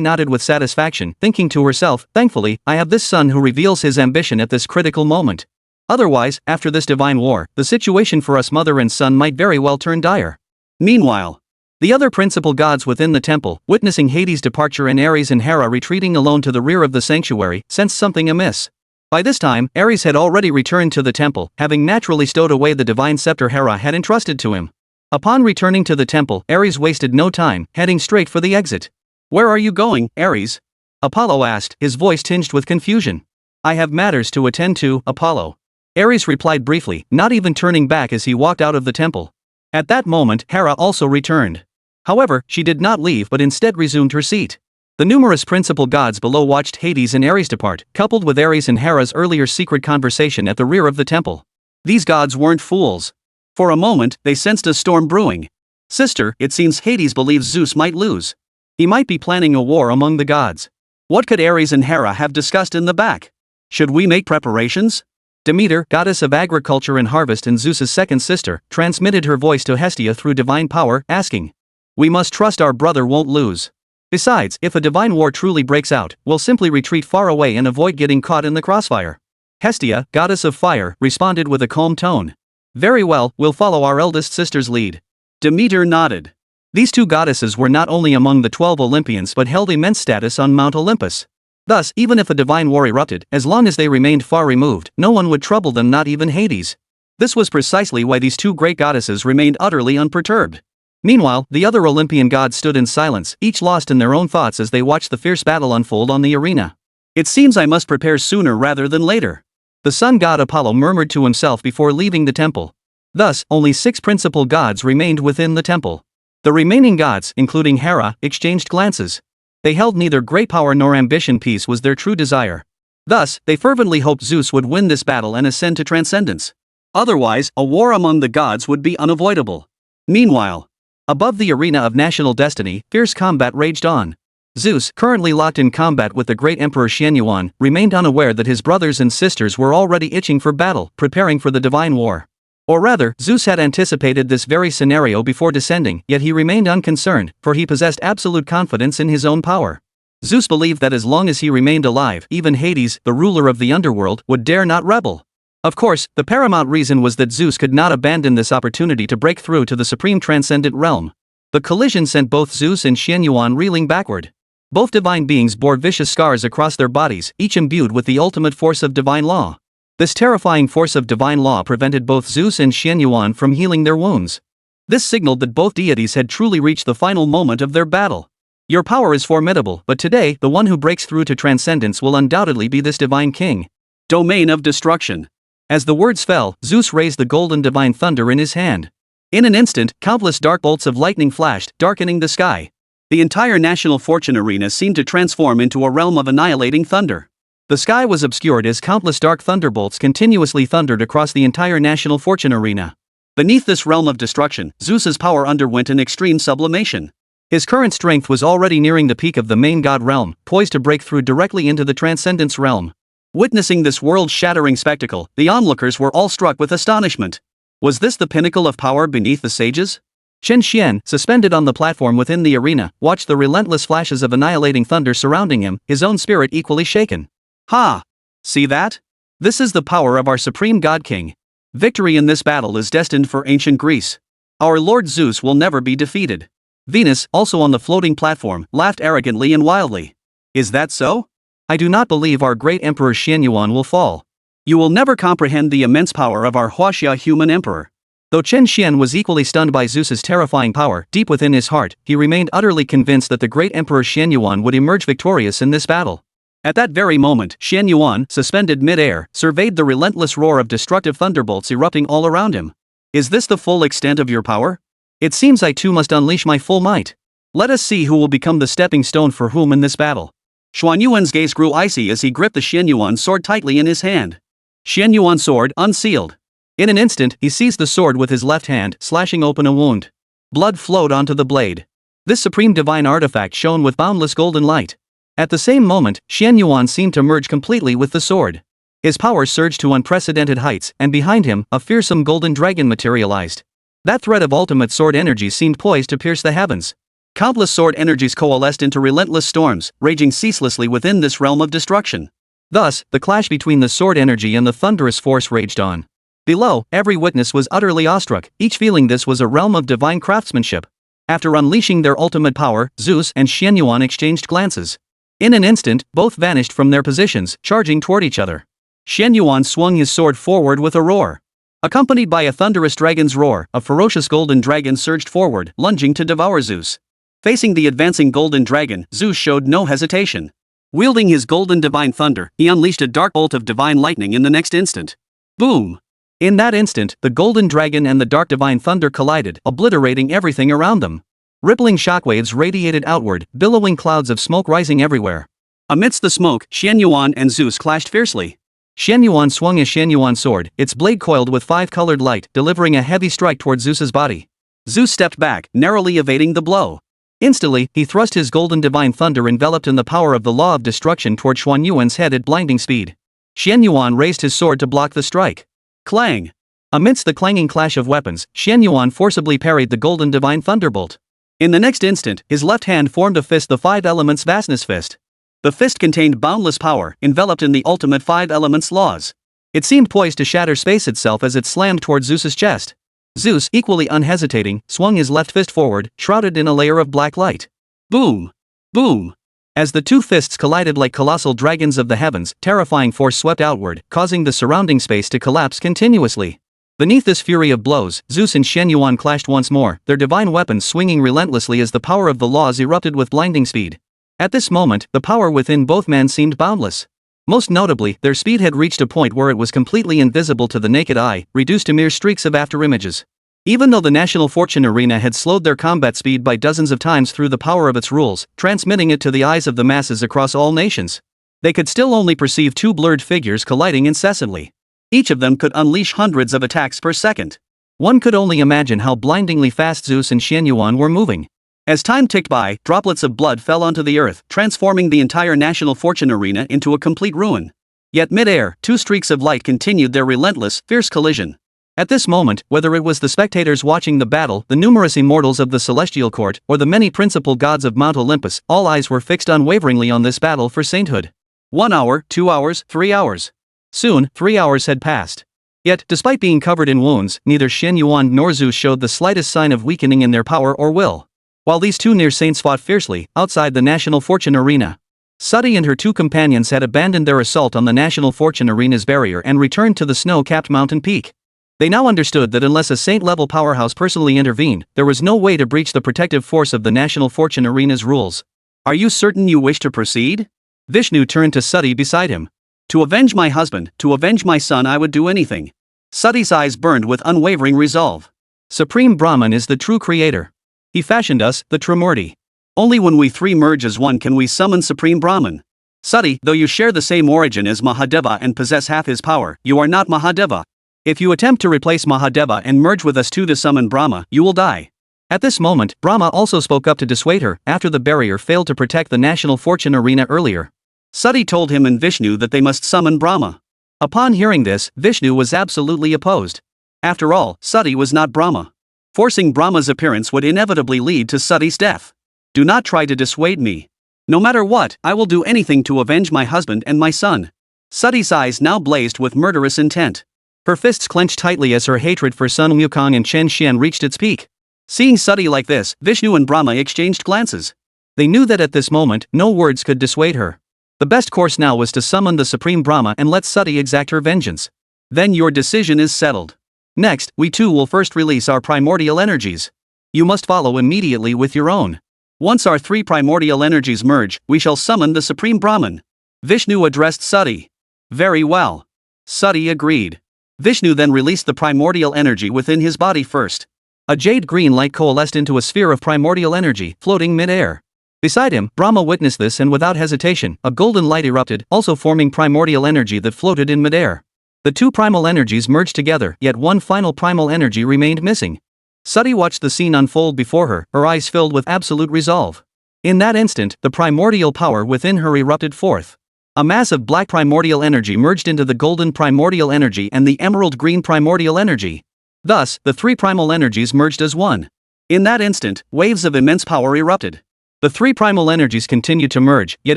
nodded with satisfaction, thinking to herself, "Thankfully, I have this son who reveals his ambition at this critical moment. Otherwise, after this divine war, the situation for us mother and son might very well turn dire." Meanwhile, the other principal gods within the temple, witnessing Hades' departure and Ares and Hera retreating alone to the rear of the sanctuary, sensed something amiss. By this time, Ares had already returned to the temple, having naturally stowed away the divine scepter Hera had entrusted to him. Upon returning to the temple, Ares wasted no time, heading straight for the exit. "Where are you going, Ares?" Apollo asked, his voice tinged with confusion. "I have matters to attend to, Apollo." Ares replied briefly, not even turning back as he walked out of the temple. At that moment, Hera also returned. However, she did not leave but instead resumed her seat. The numerous principal gods below watched Hades and Ares depart, coupled with Ares and Hera's earlier secret conversation at the rear of the temple. These gods weren't fools. For a moment, they sensed a storm brewing. "Sister, it seems Hades believes Zeus might lose. He might be planning a war among the gods. What could Ares and Hera have discussed in the back? Should we make preparations?" Demeter, goddess of agriculture and harvest and Zeus's second sister, transmitted her voice to Hestia through divine power, asking. "We must trust our brother won't lose. Besides, if a divine war truly breaks out, we'll simply retreat far away and avoid getting caught in the crossfire." Hestia, goddess of fire, responded with a calm tone. "Very well, we'll follow our eldest sister's lead." Demeter nodded. These two goddesses were not only among the 12 Olympians but held immense status on Mount Olympus. Thus, even if a divine war erupted, as long as they remained far removed, no one would trouble them, not even Hades. This was precisely why these two great goddesses remained utterly unperturbed. Meanwhile, the other Olympian gods stood in silence, each lost in their own thoughts as they watched the fierce battle unfold on the arena. "It seems I must prepare sooner rather than later," the sun god Apollo murmured to himself before leaving the temple. Thus, only 6 principal gods remained within the temple. The remaining gods, including Hera, exchanged glances. They held neither great power nor ambition. Peace was their true desire. Thus, they fervently hoped Zeus would win this battle and ascend to transcendence. Otherwise, a war among the gods would be unavoidable. Meanwhile, above the arena of national destiny, fierce combat raged on. Zeus, currently locked in combat with the great Emperor Chen Xuan, remained unaware that his brothers and sisters were already itching for battle, preparing for the divine war. Or rather, Zeus had anticipated this very scenario before descending, yet he remained unconcerned, for he possessed absolute confidence in his own power. Zeus believed that as long as he remained alive, even Hades, the ruler of the underworld, would dare not rebel. Of course, the paramount reason was that Zeus could not abandon this opportunity to break through to the supreme transcendent realm. The collision sent both Zeus and Chen Xuan reeling backward. Both divine beings bore vicious scars across their bodies, each imbued with the ultimate force of divine law. This terrifying force of divine law prevented both Zeus and Chen Xuan from healing their wounds. This signaled that both deities had truly reached the final moment of their battle. "Your power is formidable, but today, the one who breaks through to transcendence will undoubtedly be this divine king." Domain of destruction. As the words fell, Zeus raised the golden divine thunder in his hand. In an instant, countless dark bolts of lightning flashed, darkening the sky. The entire national fortune arena seemed to transform into a realm of annihilating thunder. The sky was obscured as countless dark thunderbolts continuously thundered across the entire national fortune arena. Beneath this realm of destruction, Zeus's power underwent an extreme sublimation. His current strength was already nearing the peak of the main god realm, poised to break through directly into the transcendence realm. Witnessing this world-shattering spectacle, the onlookers were all struck with astonishment. Was this the pinnacle of power beneath the sages? Chen Xuan, suspended on the platform within the arena, watched the relentless flashes of annihilating thunder surrounding him, his own spirit equally shaken. Ha! See that? This is the power of our supreme god king. Victory in this battle is destined for ancient Greece. Our Lord Zeus will never be defeated. Venus, also on the floating platform, laughed arrogantly and wildly. Is that so? I do not believe our great emperor Chen Xuan will fall. You will never comprehend the immense power of our Huaxia human emperor. Though Chen Xuan was equally stunned by Zeus's terrifying power, deep within his heart, he remained utterly convinced that the great emperor Chen Xuan would emerge victorious in this battle. At that very moment, Chen Xuan, suspended mid-air, surveyed the relentless roar of destructive thunderbolts erupting all around him. Is this the full extent of your power? It seems I too must unleash my full might. Let us see who will become the stepping stone for whom in this battle. Xuan Yuan's gaze grew icy as he gripped the Chen Yuan sword tightly in his hand. Chen Yuan's sword unsealed. In an instant, he seized the sword with his left hand, slashing open a wound. Blood flowed onto the blade. This supreme divine artifact shone with boundless golden light. At the same moment, Chen Yuan seemed to merge completely with the sword. His power surged to unprecedented heights, and behind him, a fearsome golden dragon materialized. That thread of ultimate sword energy seemed poised to pierce the heavens. Countless sword energies coalesced into relentless storms, raging ceaselessly within this realm of destruction. Thus, the clash between the sword energy and the thunderous force raged on. Below, every witness was utterly awestruck, each feeling this was a realm of divine craftsmanship. After unleashing their ultimate power, Zeus and Chen Yuan exchanged glances. In an instant, both vanished from their positions, charging toward each other. Chen Yuan swung his sword forward with a roar. Accompanied by a thunderous dragon's roar, a ferocious golden dragon surged forward, lunging to devour Zeus. Facing the advancing golden dragon, Zeus showed no hesitation. Wielding his golden divine thunder, he unleashed a dark bolt of divine lightning in the next instant. Boom! In that instant, the golden dragon and the dark divine thunder collided, obliterating everything around them. Rippling shockwaves radiated outward, billowing clouds of smoke rising everywhere. Amidst the smoke, Chen Yuan and Zeus clashed fiercely. Chen Yuan swung his Chen Yuan sword, its blade coiled with five-colored light, delivering a heavy strike toward Zeus's body. Zeus stepped back, narrowly evading the blow. Instantly, he thrust his golden divine thunder enveloped in the power of the law of destruction toward Xuan Yuan's head at blinding speed. Chen Yuan raised his sword to block the strike. Clang! Amidst the clanging clash of weapons, Chen Yuan forcibly parried the golden divine thunderbolt. In the next instant, his left hand formed a fist, the five elements vastness fist. The fist contained boundless power, enveloped in the ultimate five elements laws. It seemed poised to shatter space itself as it slammed toward Zeus's chest. Zeus, equally unhesitating, swung his left fist forward, shrouded in a layer of black light. Boom! Boom! As the two fists collided like colossal dragons of the heavens, terrifying force swept outward, causing the surrounding space to collapse continuously. Beneath this fury of blows, Zeus and Chen Yuan clashed once more, their divine weapons swinging relentlessly as the power of the laws erupted with blinding speed. At this moment, the power within both men seemed boundless. Most notably, their speed had reached a point where it was completely invisible to the naked eye, reduced to mere streaks of afterimages. Even though the National Fortune Arena had slowed their combat speed by dozens of times through the power of its rules, transmitting it to the eyes of the masses across all nations, they could still only perceive two blurred figures colliding incessantly. Each of them could unleash hundreds of attacks per second. One could only imagine how blindingly fast Zeus and Chen Yuan were moving. As time ticked by, droplets of blood fell onto the earth, transforming the entire National Fortune Arena into a complete ruin. Yet mid-air, two streaks of light continued their relentless, fierce collision. At this moment, whether it was the spectators watching the battle, the numerous immortals of the celestial court, or the many principal gods of Mount Olympus, all eyes were fixed unwaveringly on this battle for sainthood. 1 hour, 2 hours, 3 hours. Soon, 3 hours had passed. Yet, despite being covered in wounds, neither Chen Yuan nor Zeus showed the slightest sign of weakening in their power or will. While these two near saints fought fiercely, outside the National Fortune Arena, Sati and her two companions had abandoned their assault on the National Fortune Arena's barrier and returned to the snow-capped mountain peak. They now understood that unless a saint-level powerhouse personally intervened, there was no way to breach the protective force of the National Fortune Arena's rules. Are you certain you wish to proceed? Vishnu turned to Sati beside him. To avenge my husband, to avenge my son, I would do anything. Sati's eyes burned with unwavering resolve. Supreme Brahman is the true creator. He fashioned us, the Trimurti. Only when we three merge as one can we summon Supreme Brahman. Sati, though you share the same origin as Mahadeva and possess half his power, you are not Mahadeva. If you attempt to replace Mahadeva and merge with us two to summon Brahma, you will die. At this moment, Brahma also spoke up to dissuade her, after the barrier failed to protect the national fortune arena earlier. Sati told him and Vishnu that they must summon Brahma. Upon hearing this, Vishnu was absolutely opposed. After all, Sati was not Brahma. Forcing Brahma's appearance would inevitably lead to Sati's death. Do not try to dissuade me. No matter what, I will do anything to avenge my husband and my son. Sati's eyes now blazed with murderous intent. Her fists clenched tightly as her hatred for Sun Wukong and Chen Xuan reached its peak. Seeing Sati like this, Vishnu and Brahma exchanged glances. They knew that at this moment, no words could dissuade her. The best course now was to summon the Supreme Brahma and let Sati exact her vengeance. Then your decision is settled. Next, we too will first release our primordial energies. You must follow immediately with your own. Once our three primordial energies merge, we shall summon the Supreme Brahman. Vishnu addressed Sati. Very well. Sati agreed. Vishnu then released the primordial energy within his body first. A jade green light coalesced into a sphere of primordial energy, floating mid-air. Beside him, Brahma witnessed this and without hesitation, a golden light erupted, also forming primordial energy that floated in mid-air. The two primal energies merged together, yet one final primal energy remained missing. Sati watched the scene unfold before her eyes filled with absolute resolve. In that instant, the primordial power within her erupted forth. A mass of black primordial energy merged into the golden primordial energy and the emerald green primordial energy. Thus, the three primal energies merged as one. In that instant, waves of immense power erupted. The three primal energies continued to merge, yet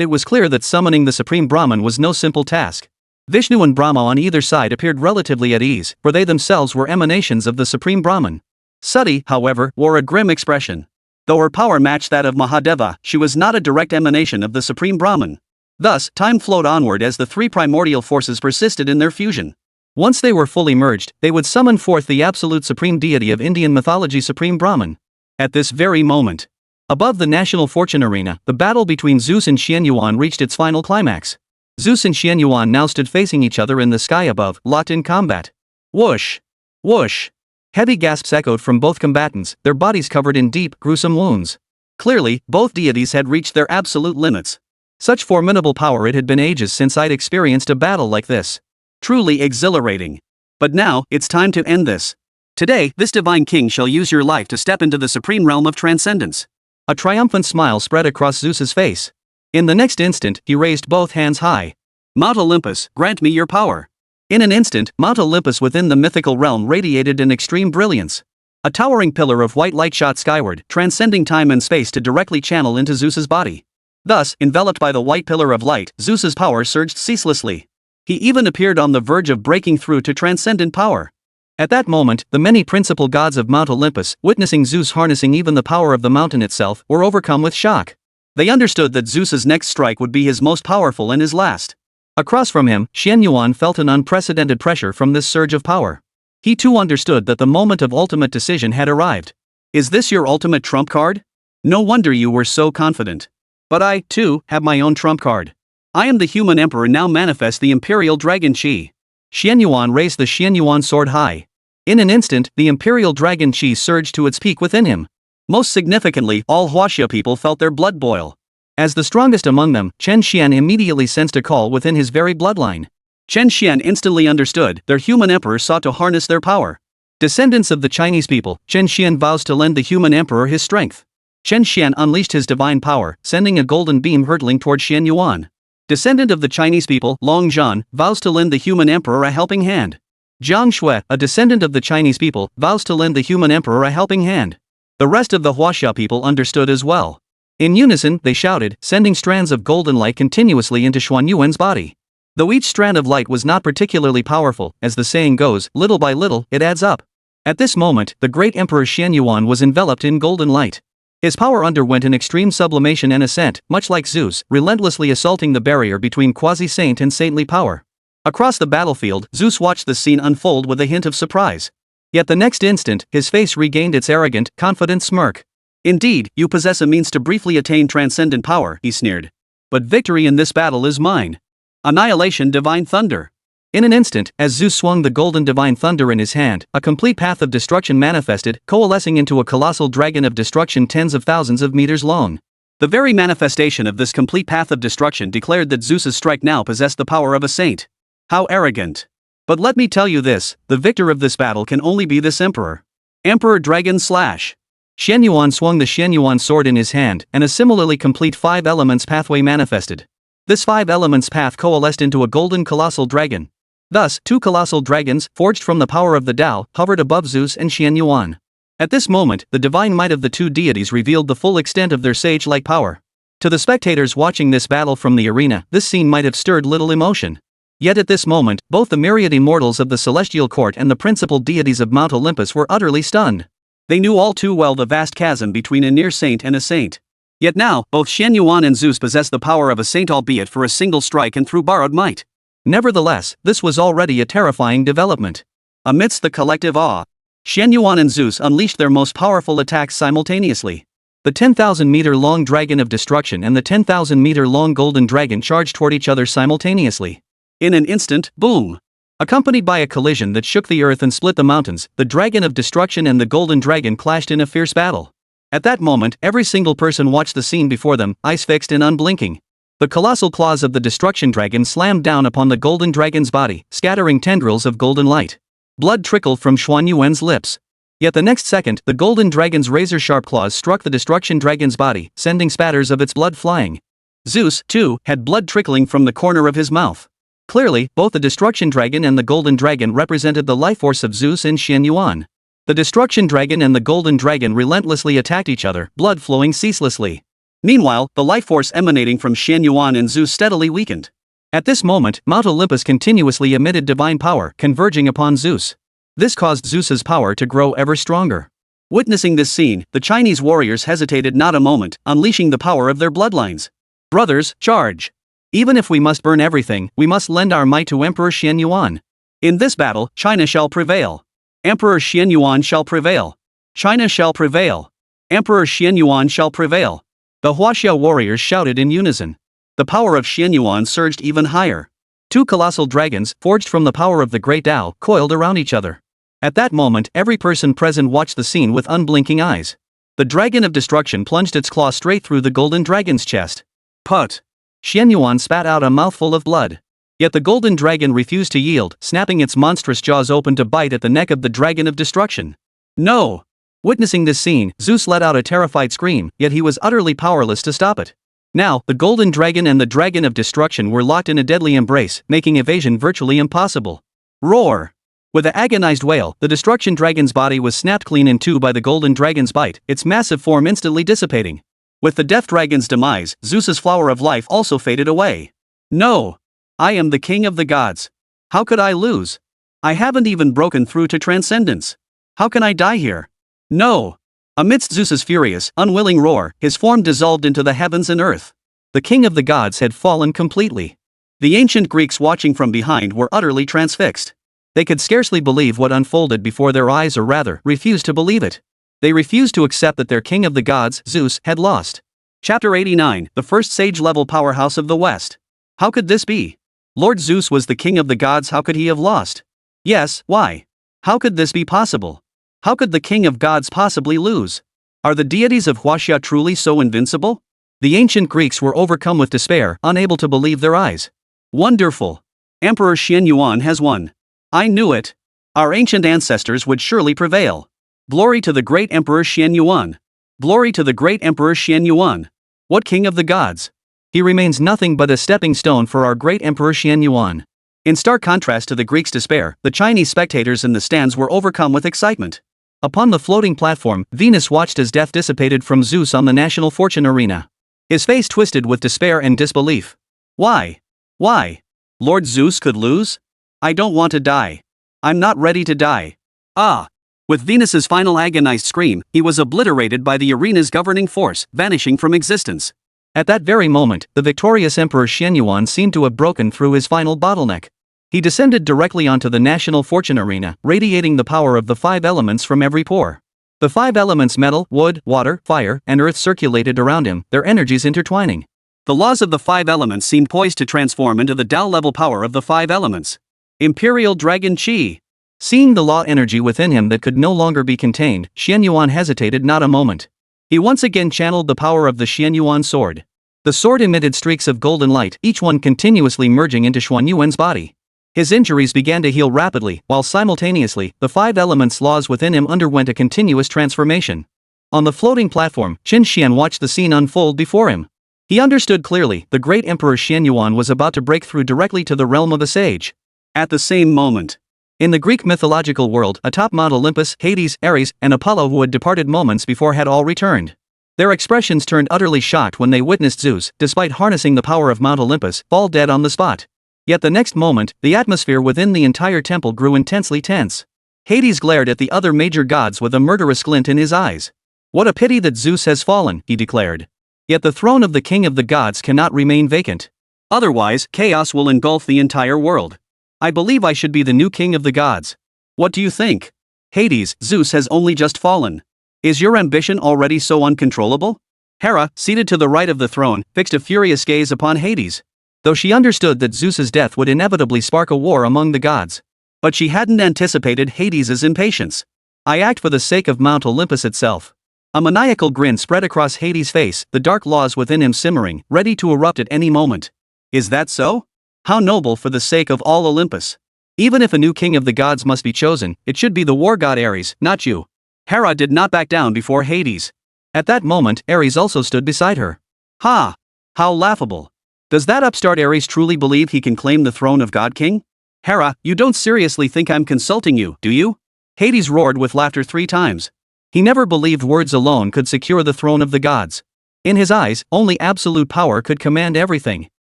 it was clear that summoning the Supreme Brahman was no simple task. Vishnu and Brahma on either side appeared relatively at ease, for they themselves were emanations of the Supreme Brahman. Sati, however, wore a grim expression. Though her power matched that of Mahadeva, she was not a direct emanation of the Supreme Brahman. Thus, time flowed onward as the three primordial forces persisted in their fusion. Once they were fully merged, they would summon forth the absolute supreme deity of Indian mythology, Supreme Brahman. At this very moment, above the national fortune arena, the battle between Zeus and Chen Xuan reached its final climax. Zeus and Chen Xuan now stood facing each other in the sky above, locked in combat. Whoosh! Whoosh! Heavy gasps echoed from both combatants, their bodies covered in deep, gruesome wounds. Clearly, both deities had reached their absolute limits. Such formidable power, it had been ages since I'd experienced a battle like this. Truly exhilarating. But now, it's time to end this. Today, this divine king shall use your life to step into the supreme realm of transcendence. A triumphant smile spread across Zeus's face. In the next instant, he raised both hands high. Mount Olympus, grant me your power. In an instant, Mount Olympus within the mythical realm radiated in extreme brilliance. A towering pillar of white light shot skyward, transcending time and space to directly channel into Zeus's body. Thus, enveloped by the white pillar of light, Zeus's power surged ceaselessly. He even appeared on the verge of breaking through to transcendent power. At that moment, the many principal gods of Mount Olympus, witnessing Zeus harnessing even the power of the mountain itself, were overcome with shock. They understood that Zeus's next strike would be his most powerful and his last. Across from him, Chen Xuan felt an unprecedented pressure from this surge of power. He too understood that the moment of ultimate decision had arrived. Is this your ultimate trump card? No wonder you were so confident. But I, too, have my own trump card. I am the human emperor, now manifest the imperial dragon Qi. Chen Xuan raised the Chen Xuan sword high. In an instant, the imperial dragon Qi surged to its peak within him. Most significantly, all Huaxia people felt their blood boil. As the strongest among them, Chen Xuan immediately sensed a call within his very bloodline. Chen Xuan instantly understood, their human emperor sought to harness their power. Descendants of the Chinese people, Chen Xuan vows to lend the human emperor his strength. Chen Xuan unleashed his divine power, sending a golden beam hurtling toward Chen Xuan. Descendant of the Chinese people, Long Zhan, vows to lend the human emperor a helping hand. Jiang Shui, a descendant of the Chinese people, vows to lend the human emperor a helping hand. The rest of the Huaxia people understood as well. In unison, they shouted, sending strands of golden light continuously into Xuan Yuan's body. Though each strand of light was not particularly powerful, as the saying goes, little by little, it adds up. At this moment, the great Emperor Chen Xuan was enveloped in golden light. His power underwent an extreme sublimation and ascent, much like Zeus, relentlessly assaulting the barrier between quasi-saint and saintly power. Across the battlefield, Zeus watched the scene unfold with a hint of surprise. Yet the next instant, his face regained its arrogant, confident smirk. Indeed, you possess a means to briefly attain transcendent power, he sneered. But victory in this battle is mine. Annihilation, divine thunder. In an instant, as Zeus swung the golden divine thunder in his hand, a complete path of destruction manifested, coalescing into a colossal dragon of destruction tens of thousands of meters long. The very manifestation of this complete path of destruction declared that Zeus's strike now possessed the power of a saint. How arrogant. But let me tell you this, the victor of this battle can only be this emperor. Emperor Dragon Slash. Chen Xuan swung the Chen Xuan sword in his hand, and a similarly complete 5 elements pathway manifested. This 5 elements path coalesced into a golden colossal dragon. Thus, 2 colossal dragons, forged from the power of the Tao, hovered above Zeus and Chen Xuan. At this moment, the divine might of the 2 deities revealed the full extent of their sage-like power. To the spectators watching this battle from the arena, this scene might have stirred little emotion. Yet at this moment, both the myriad immortals of the celestial court and the principal deities of Mount Olympus were utterly stunned. They knew all too well the vast chasm between a near saint and a saint. Yet now, both Chen Xuan and Zeus possessed the power of a saint, albeit for a single strike and through borrowed might. Nevertheless, this was already a terrifying development. Amidst the collective awe, Chen Xuan and Zeus unleashed their most powerful attacks simultaneously. The 10,000-meter-long dragon of destruction and the 10,000-meter-long golden dragon charged toward each other simultaneously. In an instant, boom! Accompanied by a collision that shook the earth and split the mountains, the dragon of destruction and the golden dragon clashed in a fierce battle. At that moment, every single person watched the scene before them, eyes fixed and unblinking. The colossal claws of the destruction dragon slammed down upon the golden dragon's body, scattering tendrils of golden light. Blood trickled from Xuan Yuan's lips. Yet the next second, the golden dragon's razor-sharp claws struck the destruction dragon's body, sending spatters of its blood flying. Zeus, too, had blood trickling from the corner of his mouth. Clearly, both the destruction dragon and the golden dragon represented the life force of Zeus and Chen Xuan. The destruction dragon and the golden dragon relentlessly attacked each other, blood flowing ceaselessly. Meanwhile, the life force emanating from Chen Xuan and Zeus steadily weakened. At this moment, Mount Olympus continuously emitted divine power, converging upon Zeus. This caused Zeus's power to grow ever stronger. Witnessing this scene, the Chinese warriors hesitated not a moment, unleashing the power of their bloodlines. Brothers, charge! Even if we must burn everything, we must lend our might to Emperor Chen Xuan. In this battle, China shall prevail. Emperor Chen Xuan shall prevail. China shall prevail. Emperor Chen Xuan shall prevail. The Huaxia warriors shouted in unison. The power of Chen Xuan surged even higher. 2 colossal dragons, forged from the power of the great Tao, coiled around each other. At that moment, every person present watched the scene with unblinking eyes. The dragon of destruction plunged its claw straight through the golden dragon's chest. Put! Chen Xuan spat out a mouthful of blood. Yet the golden dragon refused to yield, snapping its monstrous jaws open to bite at the neck of the dragon of destruction. No! Witnessing this scene, Zeus let out a terrified scream, yet he was utterly powerless to stop it. Now, the golden dragon and the dragon of destruction were locked in a deadly embrace, making evasion virtually impossible. Roar! With an agonized wail, the destruction dragon's body was snapped clean in 2 by the golden dragon's bite, its massive form instantly dissipating. With the death dragon's demise, Zeus's flower of life also faded away. No! I am the king of the gods. How could I lose? I haven't even broken through to transcendence. How can I die here? No! Amidst Zeus's furious, unwilling roar, his form dissolved into the heavens and earth. The king of the gods had fallen completely. The ancient Greeks watching from behind were utterly transfixed. They could scarcely believe what unfolded before their eyes, or rather, refused to believe it. They refused to accept that their king of the gods, Zeus, had lost. Chapter 89, the first sage-level powerhouse of the West. How could this be? Lord Zeus was the king of the gods, how could he have lost? Yes, why? How could this be possible? How could the king of gods possibly lose? Are the deities of Huaxia truly so invincible? The ancient Greeks were overcome with despair, unable to believe their eyes. Wonderful! Emperor Chen Xuan has won. I knew it. Our ancient ancestors would surely prevail. Glory to the great Emperor Chen Xuan. Glory to the great Emperor Chen Xuan. What king of the gods? He remains nothing but a stepping stone for our great Emperor Chen Xuan. In stark contrast to the Greeks' despair, the Chinese spectators in the stands were overcome with excitement. Upon the floating platform, Venus watched as death dissipated from Zeus on the national fortune arena. His face twisted with despair and disbelief. Why? Why? Lord Zeus could lose? I don't want to die. I'm not ready to die. Ah! With Venus's final agonized scream, he was obliterated by the arena's governing force, vanishing from existence. At that very moment, the victorious Emperor Chen Xuan seemed to have broken through his final bottleneck. He descended directly onto the national fortune arena, radiating the power of the 5 elements from every pore. The 5 elements metal, wood, water, fire, and earth circulated around him, their energies intertwining. The laws of the 5 elements seemed poised to transform into the Tao-level power of the 5 elements. Imperial Dragon Qi. Seeing the law energy within him that could no longer be contained, Chen Xuan hesitated not a moment. He once again channeled the power of the Chen Xuan sword. The sword emitted streaks of golden light, each one continuously merging into Xuan Yuan's body. His injuries began to heal rapidly, while simultaneously, the five elements laws within him underwent a continuous transformation. On the floating platform, Chen Xuan watched the scene unfold before him. He understood clearly, the great Emperor Chen Yuan was about to break through directly to the realm of a sage. At the same moment, in the Greek mythological world, atop Mount Olympus, Hades, Ares, and Apollo, who had departed moments before, had all returned. Their expressions turned utterly shocked when they witnessed Zeus, despite harnessing the power of Mount Olympus, fall dead on the spot. Yet the next moment, the atmosphere within the entire temple grew intensely tense. Hades glared at the other major gods with a murderous glint in his eyes. "What a pity that Zeus has fallen," he declared. "Yet the throne of the king of the gods cannot remain vacant. Otherwise, chaos will engulf the entire world. I believe I should be the new king of the gods. What do you think? Hades, Zeus has only just fallen. Is your ambition already so uncontrollable?" Hera, seated to the right of the throne, fixed a furious gaze upon Hades. Though she understood that Zeus's death would inevitably spark a war among the gods. But she hadn't anticipated Hades's impatience. "I act for the sake of Mount Olympus itself." A maniacal grin spread across Hades' face, the dark laws within him simmering, ready to erupt at any moment. "Is that so? How noble, for the sake of all Olympus. Even if a new king of the gods must be chosen, it should be the war god Ares, not you." Hera did not back down before Hades. At that moment, Ares also stood beside her. "Ha! How laughable. Does that upstart Ares truly believe he can claim the throne of God King? Hera, you don't seriously think I'm consulting you, do you?" Hades roared with laughter 3 times. He never believed words alone could secure the throne of the gods. In his eyes, only absolute power could command everything.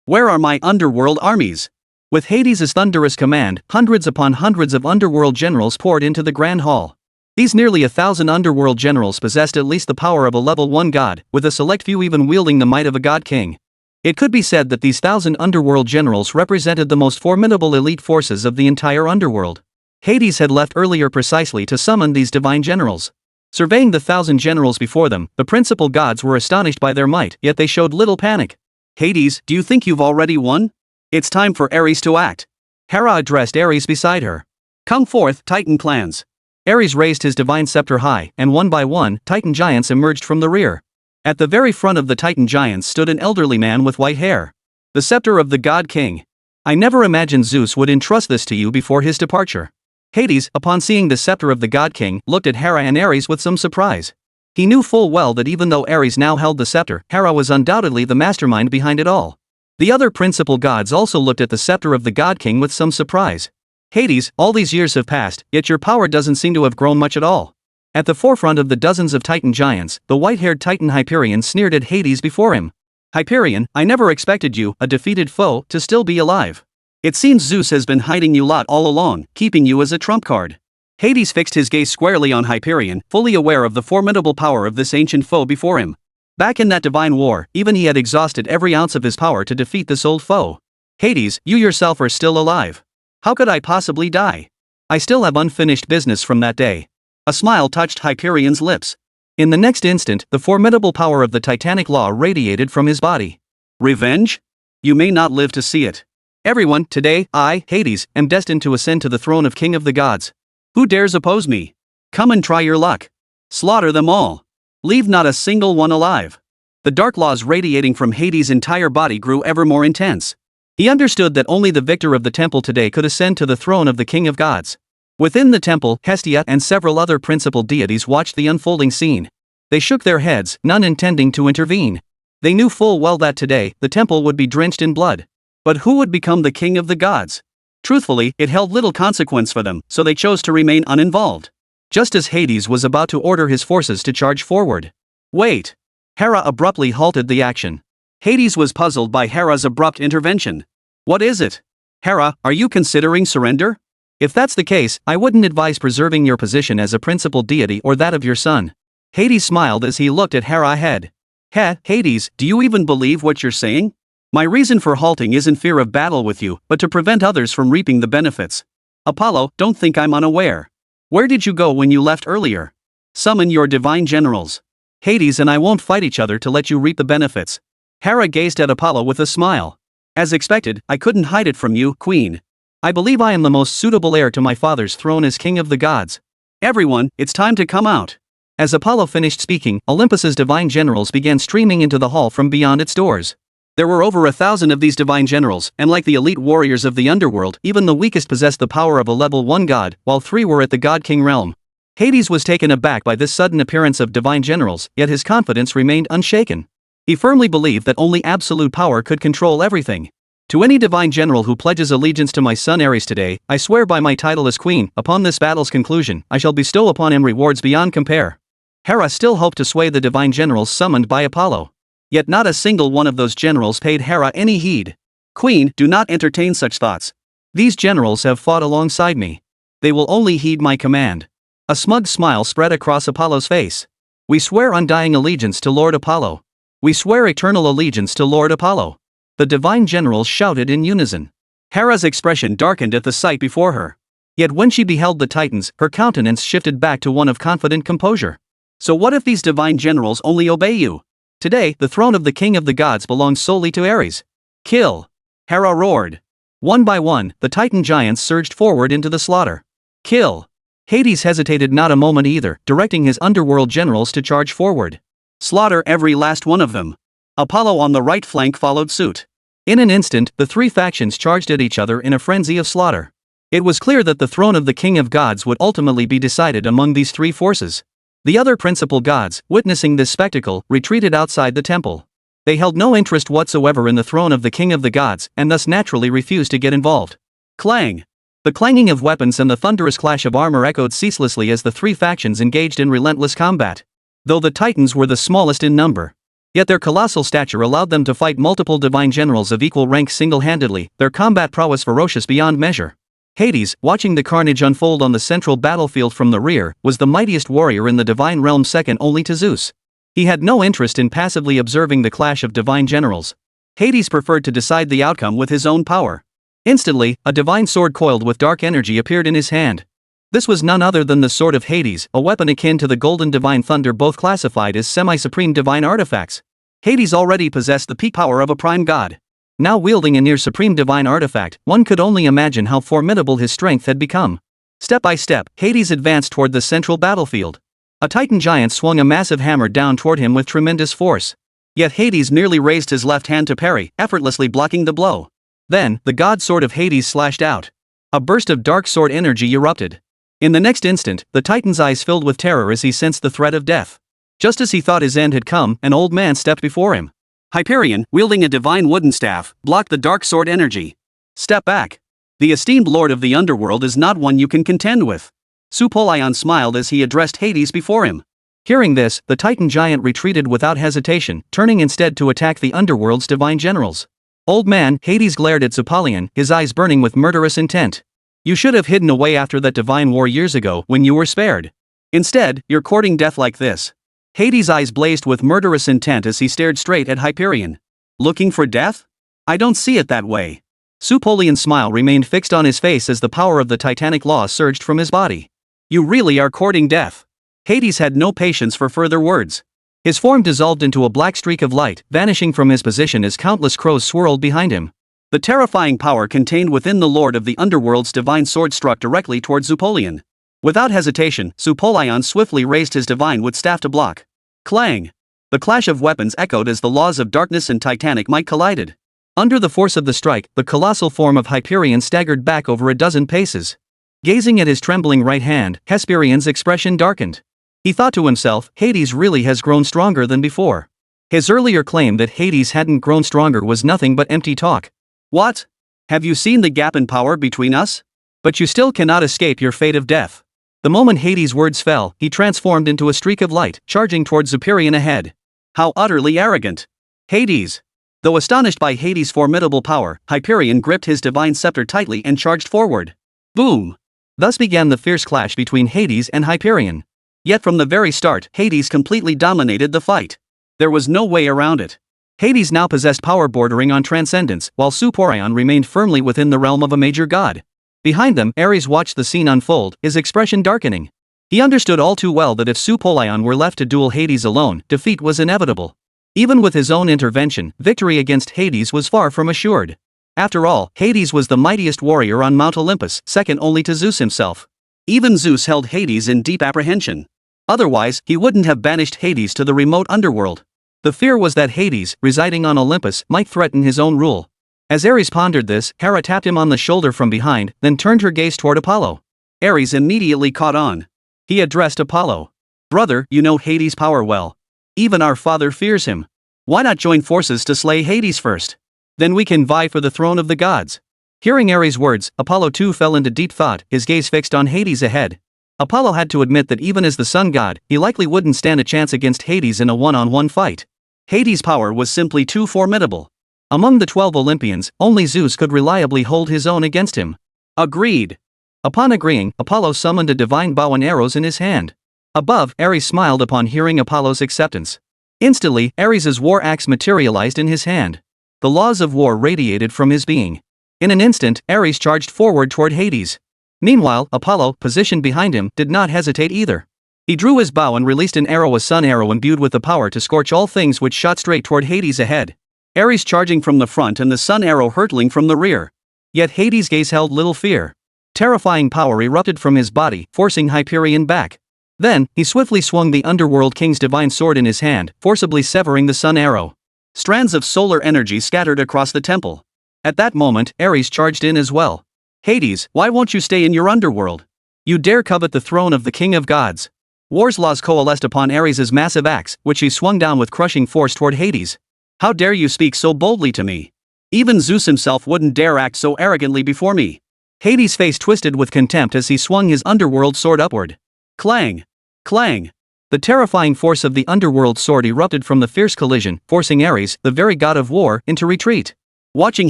"Where are my underworld armies?" With Hades' thunderous command, hundreds upon hundreds of underworld generals poured into the grand hall. These nearly 1,000 underworld generals possessed at least the power of a level 1 god, with a select few even wielding the might of a god king. It could be said that these 1,000 underworld generals represented the most formidable elite forces of the entire underworld. Hades had left earlier precisely to summon these divine generals. Surveying the 1,000 generals before them, the principal gods were astonished by their might, yet they showed little panic. "Hades, do you think you've already won? It's time for Ares to act." Hera addressed Ares beside her. "Come forth, Titan clans." Ares raised his divine scepter high, and one by one, Titan giants emerged from the rear. At the very front of the Titan giants stood an elderly man with white hair. "The scepter of the God King. I never imagined Zeus would entrust this to you before his departure." Hades, upon seeing the scepter of the God King, looked at Hera and Ares with some surprise. He knew full well that even though Ares now held the scepter, Hera was undoubtedly the mastermind behind it all. The other principal gods also looked at the scepter of the God King with some surprise. "Hades, all these years have passed, yet your power doesn't seem to have grown much at all." At the forefront of the dozens of Titan giants, the white-haired Titan Hyperion sneered at Hades before him. "Hyperion, I never expected you, a defeated foe, to still be alive. It seems Zeus has been hiding you lot all along, keeping you as a trump card." Hades fixed his gaze squarely on Hyperion, fully aware of the formidable power of this ancient foe before him. Back in that divine war, even he had exhausted every ounce of his power to defeat this old foe. "Hades, you yourself are still alive. How could I possibly die? I still have unfinished business from that day." A smile touched Hyperion's lips. In the next instant, the formidable power of the Titanic law radiated from his body. "Revenge? You may not live to see it. Everyone, today, I, Hades, am destined to ascend to the throne of King of the Gods. Who dares oppose me? Come and try your luck. Slaughter them all. Leave not a single one alive." The dark laws radiating from Hades' entire body grew ever more intense. He understood that only the victor of the temple today could ascend to the throne of the King of Gods. Within the temple, Hestia and several other principal deities watched the unfolding scene. They shook their heads, none intending to intervene. They knew full well that today, the temple would be drenched in blood. But who would become the king of the gods? Truthfully, it held little consequence for them, so they chose to remain uninvolved. Just as Hades was about to order his forces to charge forward. "Wait!" Hera abruptly halted the action. Hades was puzzled by Hera's abrupt intervention. "What is it? Hera, are you considering surrender? If that's the case, I wouldn't advise preserving your position as a principal deity or that of your son." Hades smiled as he looked at Hera ahead. Hades, do you even believe what you're saying? My reason for halting isn't fear of battle with you, but to prevent others from reaping the benefits. Apollo, don't think I'm unaware. Where did you go when you left earlier? Summon your divine generals. Hades and I won't fight each other to let you reap the benefits. Hera gazed at Apollo with a smile. As expected, I couldn't hide it from you, Queen. I believe I am the most suitable heir to my father's throne as King of the Gods. Everyone, it's time to come out. As Apollo finished speaking, Olympus's divine generals began streaming into the hall from beyond its doors. There were over 1,000 of these divine generals, and like the elite warriors of the underworld, even the weakest possessed the power of a level 1 god, while 3 were at the god-king realm. Hades was taken aback by this sudden appearance of divine generals, yet his confidence remained unshaken. He firmly believed that only absolute power could control everything. To any divine general who pledges allegiance to my son Ares today, I swear by my title as queen, upon this battle's conclusion, I shall bestow upon him rewards beyond compare. Hera still hoped to sway the divine generals summoned by Apollo. Yet not a single one of those generals paid Hera any heed. Queen, do not entertain such thoughts. These generals have fought alongside me. They will only heed my command. A smug smile spread across Apollo's face. We swear undying allegiance to Lord Apollo. We swear eternal allegiance to Lord Apollo. The divine generals shouted in unison. Hera's expression darkened at the sight before her. Yet when she beheld the Titans, her countenance shifted back to one of confident composure. So what if these divine generals only obey you? Today, the throne of the king of the gods belongs solely to Ares. Kill! Hera roared. One by one, the Titan giants surged forward into the slaughter. Kill! Hades hesitated not a moment either, directing his underworld generals to charge forward. Slaughter every last one of them. Apollo on the right flank followed suit. In an instant, the 3 factions charged at each other in a frenzy of slaughter. It was clear that the throne of the king of gods would ultimately be decided among these 3 forces. The other principal gods, witnessing this spectacle, retreated outside the temple. They held no interest whatsoever in the throne of the king of the gods, and thus naturally refused to get involved. Clang! The clanging of weapons and the thunderous clash of armor echoed ceaselessly as the 3 factions engaged in relentless combat. Though the Titans were the smallest in number, yet their colossal stature allowed them to fight multiple divine generals of equal rank single-handedly, their combat prowess ferocious beyond measure. Hades, watching the carnage unfold on the central battlefield from the rear, was the mightiest warrior in the divine realm second only to Zeus. He had no interest in passively observing the clash of divine generals. Hades preferred to decide the outcome with his own power. Instantly, a divine sword coiled with dark energy appeared in his hand. This was none other than the Sword of Hades, a weapon akin to the Golden Divine Thunder, both classified as semi-supreme divine artifacts. Hades already possessed the peak power of a prime god. Now wielding a near-supreme divine artifact, one could only imagine how formidable his strength had become. Step by step, Hades advanced toward the central battlefield. A Titan giant swung a massive hammer down toward him with tremendous force. Yet Hades merely raised his left hand to parry, effortlessly blocking the blow. Then, the god sword of Hades slashed out. A burst of dark sword energy erupted. In the next instant, the Titan's eyes filled with terror as he sensed the threat of death. Just as he thought his end had come, an old man stepped before him. Hyperion, wielding a divine wooden staff, blocked the dark sword energy. Step back. The esteemed lord of the underworld is not one you can contend with. Supolion smiled as he addressed Hades before him. Hearing this, the Titan giant retreated without hesitation, turning instead to attack the underworld's divine generals. Old man, Hades glared at Supolion, his eyes burning with murderous intent. You should have hidden away after that divine war years ago when you were spared. Instead, you're courting death like this. Hades' eyes blazed with murderous intent as he stared straight at Hyperion. Looking for death? I don't see it that way. Supolion's smile remained fixed on his face as the power of the titanic law surged from his body. You really are courting death. Hades had no patience for further words. His form dissolved into a black streak of light, vanishing from his position as countless crows swirled behind him. The terrifying power contained within the Lord of the Underworld's divine sword struck directly toward Supolion. Without hesitation, Supolion swiftly raised his divine wood staff to block. Clang! The clash of weapons echoed as the laws of darkness and titanic might collided. Under the force of the strike, the colossal form of Hyperion staggered back over a dozen paces. Gazing at his trembling right hand, Hesperion's expression darkened. He thought to himself, Hades really has grown stronger than before. His earlier claim that Hades hadn't grown stronger was nothing but empty talk. What? Have you seen the gap in power between us? But you still cannot escape your fate of death. The moment Hades' words fell, he transformed into a streak of light, charging towards Hyperion ahead. How utterly arrogant! Hades! Though astonished by Hades' formidable power, Hyperion gripped his divine scepter tightly and charged forward. Boom! Thus began the fierce clash between Hades and Hyperion. Yet from the very start, Hades completely dominated the fight. There was no way around it. Hades now possessed power bordering on transcendence, while Supolion remained firmly within the realm of a major god. Behind them, Ares watched the scene unfold, his expression darkening. He understood all too well that if Supolion were left to duel Hades alone, defeat was inevitable. Even with his own intervention, victory against Hades was far from assured. After all, Hades was the mightiest warrior on Mount Olympus, second only to Zeus himself. Even Zeus held Hades in deep apprehension. Otherwise, he wouldn't have banished Hades to the remote underworld. The fear was that Hades, residing on Olympus, might threaten his own rule. As Ares pondered this, Hera tapped him on the shoulder from behind, then turned her gaze toward Apollo. Ares immediately caught on. He addressed Apollo. "Brother, you know Hades' power well. Even our father fears him. Why not join forces to slay Hades first? Then we can vie for the throne of the gods." Hearing Ares' words, Apollo too fell into deep thought, his gaze fixed on Hades ahead. Apollo had to admit that even as the sun god, he likely wouldn't stand a chance against Hades in a one-on-one fight. Hades' power was simply too formidable. Among the 12 Olympians, only Zeus could reliably hold his own against him. Agreed. Upon agreeing, Apollo summoned a divine bow and arrows in his hand. Above, Ares smiled upon hearing Apollo's acceptance. Instantly, Ares's war axe materialized in his hand. The laws of war radiated from his being. In an instant, Ares charged forward toward Hades. Meanwhile, Apollo, positioned behind him, did not hesitate either. He drew his bow and released an arrow, a sun arrow imbued with the power to scorch all things, which shot straight toward Hades ahead. Ares charging from the front and the sun arrow hurtling from the rear. Yet Hades' gaze held little fear. Terrifying power erupted from his body, forcing Hyperion back. Then, he swiftly swung the Underworld King's divine sword in his hand, forcibly severing the sun arrow. Strands of solar energy scattered across the temple. At that moment, Ares charged in as well. "Hades, why won't you stay in your underworld? You dare covet the throne of the king of gods." War's laws coalesced upon Ares's massive axe, which he swung down with crushing force toward Hades. "How dare you speak so boldly to me? Even Zeus himself wouldn't dare act so arrogantly before me." Hades' face twisted with contempt as he swung his underworld sword upward. Clang! Clang! The terrifying force of the underworld sword erupted from the fierce collision, forcing Ares, the very god of war, into retreat. Watching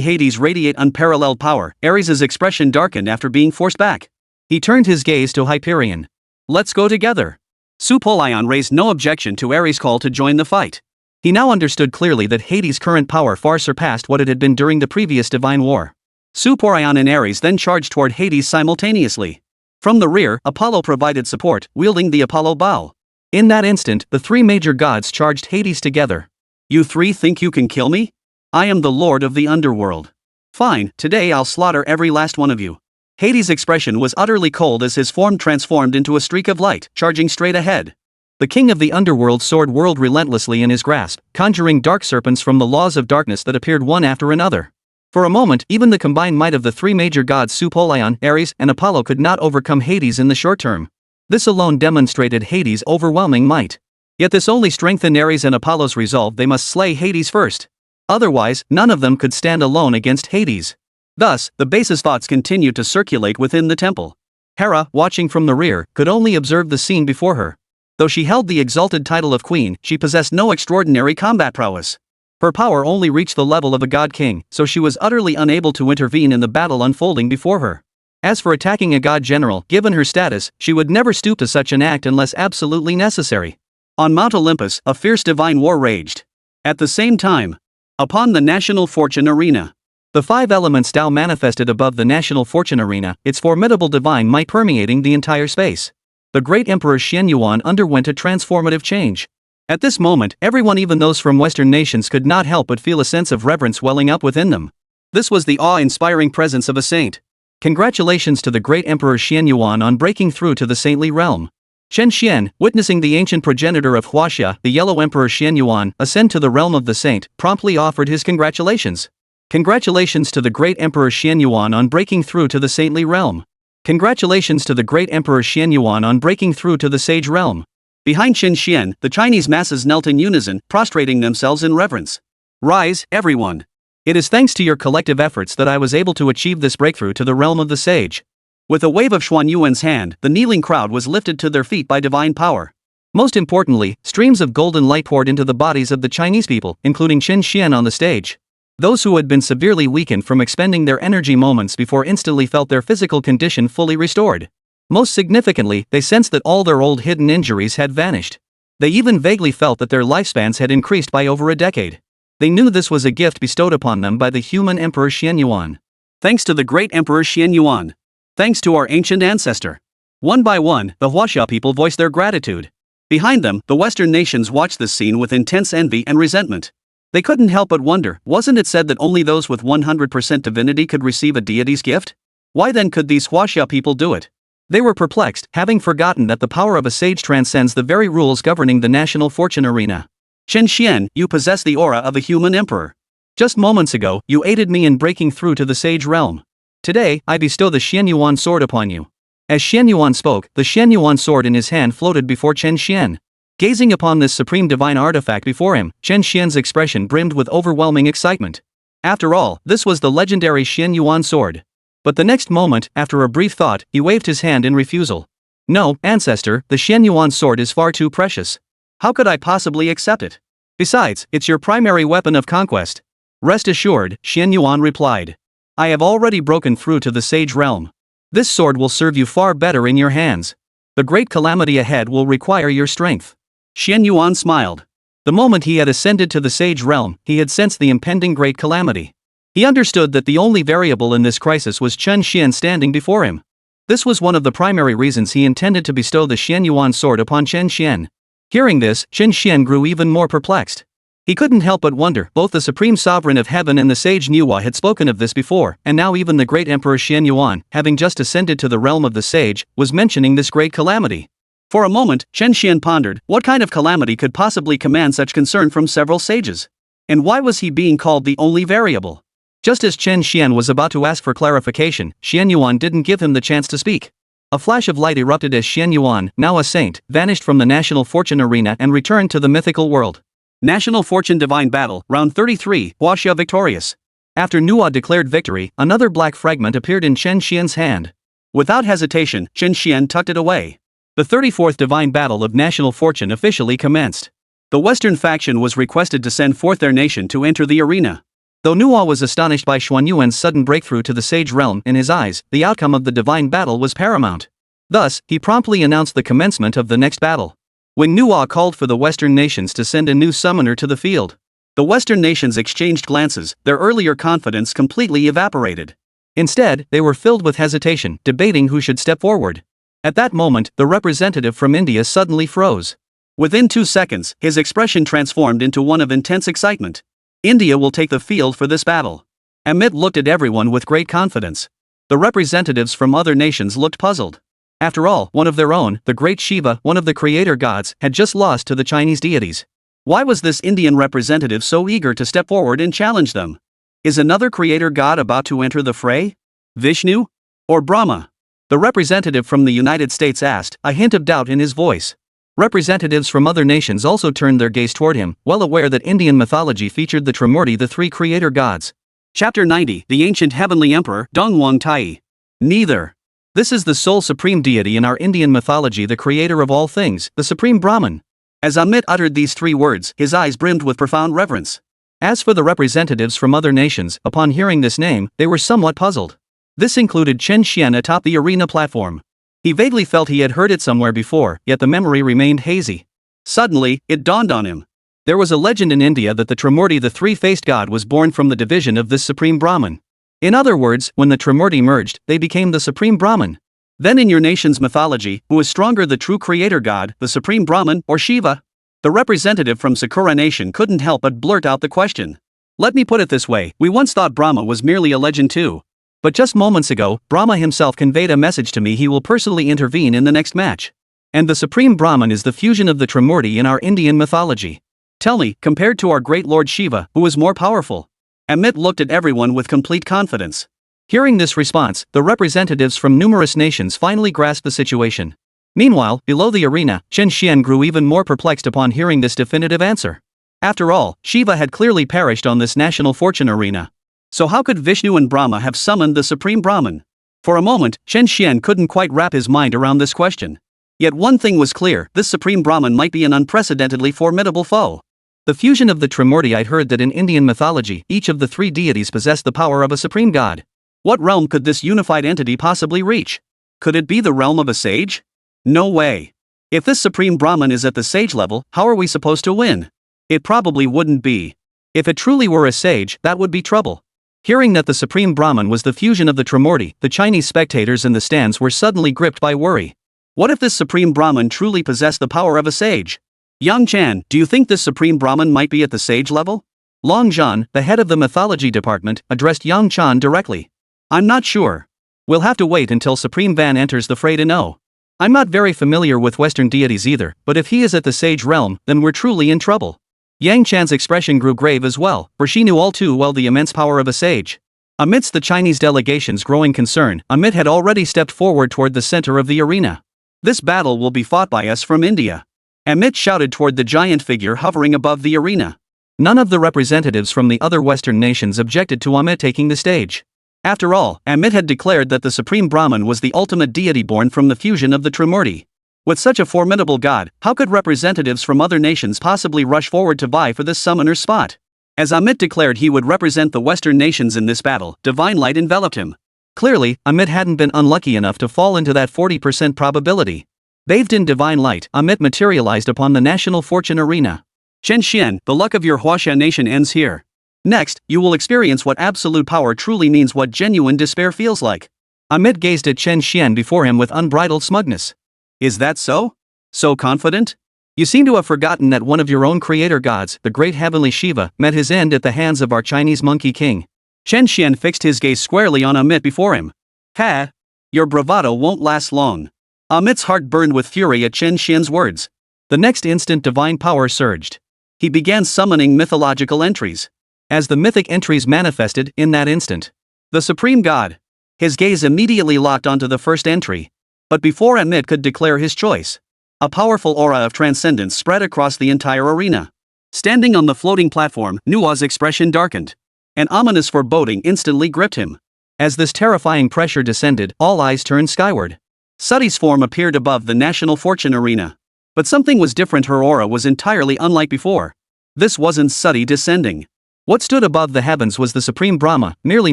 Hades radiate unparalleled power, Ares's expression darkened after being forced back. He turned his gaze to Hyperion. "Let's go together." Supolion raised no objection to Ares' call to join the fight. He now understood clearly that Hades' current power far surpassed what it had been during the previous divine war. Supolion and Ares then charged toward Hades simultaneously. From the rear, Apollo provided support, wielding the Apollo bow. In that instant, the three major gods charged Hades together. "You three think you can kill me? I am the lord of the underworld. Fine, today I'll slaughter every last one of you." Hades' expression was utterly cold as his form transformed into a streak of light, charging straight ahead. The king of the underworld sword whirled relentlessly in his grasp, conjuring dark serpents from the laws of darkness that appeared one after another. For a moment, even the combined might of the three major gods Supolion, Ares, and Apollo could not overcome Hades in the short term. This alone demonstrated Hades' overwhelming might. Yet this only strengthened Ares and Apollo's resolve: they must slay Hades first. Otherwise, none of them could stand alone against Hades. Thus, the basest thoughts continued to circulate within the temple. Hera, watching from the rear, could only observe the scene before her. Though she held the exalted title of queen, she possessed no extraordinary combat prowess. Her power only reached the level of a god-king, so she was utterly unable to intervene in the battle unfolding before her. As for attacking a god general, given her status, she would never stoop to such an act unless absolutely necessary. On Mount Olympus, a fierce divine war raged. At the same time, upon the National Fortune Arena, the five elements Tao manifested above the National Fortune Arena, its formidable divine might permeating the entire space. The great Emperor Chen Xuan underwent a transformative change. At this moment, everyone, even those from Western nations, could not help but feel a sense of reverence welling up within them. This was the awe-inspiring presence of a saint. Congratulations to the great Emperor Chen Xuan on breaking through to the saintly realm. Chen Xuan, witnessing the ancient progenitor of Huaxia, the Yellow Emperor Chen Xuan, ascend to the realm of the saint, promptly offered his congratulations. Congratulations to the great Emperor Chen Xuan on breaking through to the saintly realm. Congratulations to the great Emperor Chen Xuan on breaking through to the sage realm. Behind Chen Xuan, the Chinese masses knelt in unison, prostrating themselves in reverence. "Rise, everyone. It is thanks to your collective efforts that I was able to achieve this breakthrough to the realm of the sage." With a wave of Xuan Yuan's hand, the kneeling crowd was lifted to their feet by divine power. Most importantly, streams of golden light poured into the bodies of the Chinese people, including Chen Xuan on the stage. Those who had been severely weakened from expending their energy moments before instantly felt their physical condition fully restored. Most significantly, they sensed that all their old hidden injuries had vanished. They even vaguely felt that their lifespans had increased by over a decade. They knew this was a gift bestowed upon them by the human Emperor Chen Xuan. Thanks to the great Emperor Chen Xuan. Thanks to our ancient ancestor. One by one, the Huaxia people voiced their gratitude. Behind them, the Western nations watched this scene with intense envy and resentment. They couldn't help but wonder, wasn't it said that only those with 100% divinity could receive a deity's gift? Why then could these Huaxia people do it? They were perplexed, having forgotten that the power of a sage transcends the very rules governing the national fortune arena. Chen Xuan, you possess the aura of a human emperor. Just moments ago, you aided me in breaking through to the sage realm. Today, I bestow the Chen Yuan sword upon you. As Chen Yuan spoke, the Chen Yuan sword in his hand floated before Chen Xuan. Gazing upon this supreme divine artifact before him, Chen Xuan's expression brimmed with overwhelming excitement. After all, this was the legendary Chen Yuan sword. But the next moment, after a brief thought, he waved his hand in refusal. No, ancestor, the Chen Yuan sword is far too precious. How could I possibly accept it? Besides, it's your primary weapon of conquest. Rest assured, Chen Yuan replied. I have already broken through to the sage realm. This sword will serve you far better in your hands. The great calamity ahead will require your strength. Chen Yuan smiled. The moment he had ascended to the sage realm, he had sensed the impending great calamity. He understood that the only variable in this crisis was Chen Xuan standing before him. This was one of the primary reasons he intended to bestow the Chen Yuan sword upon Chen Xuan. Hearing this, Chen Xuan grew even more perplexed. He couldn't help but wonder, both the supreme sovereign of heaven and the sage Manhwa had spoken of this before, and now even the great emperor Chen Yuan, having just ascended to the realm of the sage, was mentioning this great calamity. For a moment, Chen Xuan pondered, what kind of calamity could possibly command such concern from several sages? And why was he being called the only variable? Just as Chen Xuan was about to ask for clarification, Chen Yuan didn't give him the chance to speak. A flash of light erupted as Chen Yuan, now a saint, vanished from the national fortune arena and returned to the mythical world. National Fortune Divine Battle, Round 33, Huaxia victorious. After Manhwa declared victory, another black fragment appeared in Chen Xian's hand. Without hesitation, Chen Xuan tucked it away. The 34th Divine Battle of National Fortune officially commenced. The Western faction was requested to send forth their nation to enter the arena. Though Manhwa was astonished by Xuanyuan's sudden breakthrough to the sage realm, in his eyes, the outcome of the divine battle was paramount. Thus, he promptly announced the commencement of the next battle. When Manhwa called for the Western nations to send a new summoner to the field, the Western nations exchanged glances, their earlier confidence completely evaporated. Instead, they were filled with hesitation, debating who should step forward. At that moment, the representative from India suddenly froze. Within 2 seconds, his expression transformed into one of intense excitement. India will take the field for this battle. Amit looked at everyone with great confidence. The representatives from other nations looked puzzled. After all, one of their own, the great Shiva, one of the creator gods, had just lost to the Chinese deities. Why was this Indian representative so eager to step forward and challenge them? Is another creator god about to enter the fray? Vishnu? Or Brahma? The representative from the United States asked, a hint of doubt in his voice. Representatives from other nations also turned their gaze toward him, well aware that Indian mythology featured the Trimurti, the three creator gods. Chapter 90, The Ancient Heavenly Emperor, Dongwang Tai. Neither. This is the sole supreme deity in our Indian mythology, the creator of all things, the supreme Brahman. As Amit uttered these 3 words, his eyes brimmed with profound reverence. As for the representatives from other nations, upon hearing this name, they were somewhat puzzled. This included Chen Xuan atop the arena platform. He vaguely felt he had heard it somewhere before, yet the memory remained hazy. Suddenly, it dawned on him. There was a legend in India that the Trimurti, the three-faced god, was born from the division of this supreme Brahman. In other words, when the Trimurti merged, they became the supreme Brahman. Then in your nation's mythology, who is stronger, the true creator god, the supreme Brahman, or Shiva? The representative from Sakura Nation couldn't help but blurt out the question. Let me put it this way, we once thought Brahma was merely a legend too. But just moments ago, Brahma himself conveyed a message to me. He will personally intervene in the next match. And the supreme Brahman is the fusion of the Trimurti in our Indian mythology. Tell me, compared to our great Lord Shiva, who is more powerful? Amit looked at everyone with complete confidence. Hearing this response, the representatives from numerous nations finally grasped the situation. Meanwhile, below the arena, Chen Xuan grew even more perplexed upon hearing this definitive answer. After all, Shiva had clearly perished on this national fortune arena. So how could Vishnu and Brahma have summoned the supreme Brahman? For a moment, Chen Xuan couldn't quite wrap his mind around this question. Yet one thing was clear, this supreme Brahman might be an unprecedentedly formidable foe. The fusion of the Trimurti. I'd heard that in Indian mythology, each of the 3 deities possessed the power of a supreme god. What realm could this unified entity possibly reach? Could it be the realm of a sage? No way. If this supreme Brahman is at the sage level, how are we supposed to win? It probably wouldn't be. If it truly were a sage, that would be trouble. Hearing that the supreme Brahman was the fusion of the Trimurti, the Chinese spectators in the stands were suddenly gripped by worry. What if this supreme Brahman truly possessed the power of a sage? Yang Chan, do you think this supreme Brahman might be at the sage level? Long Zhan, the head of the mythology department, addressed Yang Chan directly. I'm not sure. We'll have to wait until Supreme Van enters the fray to know. I'm not very familiar with Western deities either, but if he is at the sage realm, then we're truly in trouble. Yang Chan's expression grew grave as well, for she knew all too well the immense power of a sage. Amidst the Chinese delegation's growing concern, Amit had already stepped forward toward the center of the arena. This battle will be fought by us from India. Amit shouted toward the giant figure hovering above the arena. None of the representatives from the other Western nations objected to Amit taking the stage. After all, Amit had declared that the Supreme Brahman was the ultimate deity born from the fusion of the Trimurti. With such a formidable god, how could representatives from other nations possibly rush forward to vie for this summoner's spot? As Amit declared he would represent the Western nations in this battle, divine light enveloped him. Clearly, Amit hadn't been unlucky enough to fall into that 40% probability. Bathed in divine light, Amit materialized upon the national fortune arena. Chen Xuan, the luck of your Huaxia nation ends here. Next, you will experience what absolute power truly means, what genuine despair feels like. Amit gazed at Chen Xuan before him with unbridled smugness. Is that so? So confident? You seem to have forgotten that one of your own creator gods, the great heavenly Shiva, met his end at the hands of our Chinese monkey king. Chen Xuan fixed his gaze squarely on Amit before him. Ha! Your bravado won't last long. Amit's heart burned with fury at Chen Xuan's words. The next instant divine power surged. He began summoning mythological entries. As the mythic entries manifested in that instant, the Supreme God. His gaze immediately locked onto the first entry. But before Amit could declare his choice, a powerful aura of transcendence spread across the entire arena. Standing on the floating platform, Nua's expression darkened. An ominous foreboding instantly gripped him. As this terrifying pressure descended, all eyes turned skyward. Suti's form appeared above the national fortune arena. But something was different, her aura was entirely unlike before. This wasn't Suti descending. What stood above the heavens was the Supreme Brahma, merely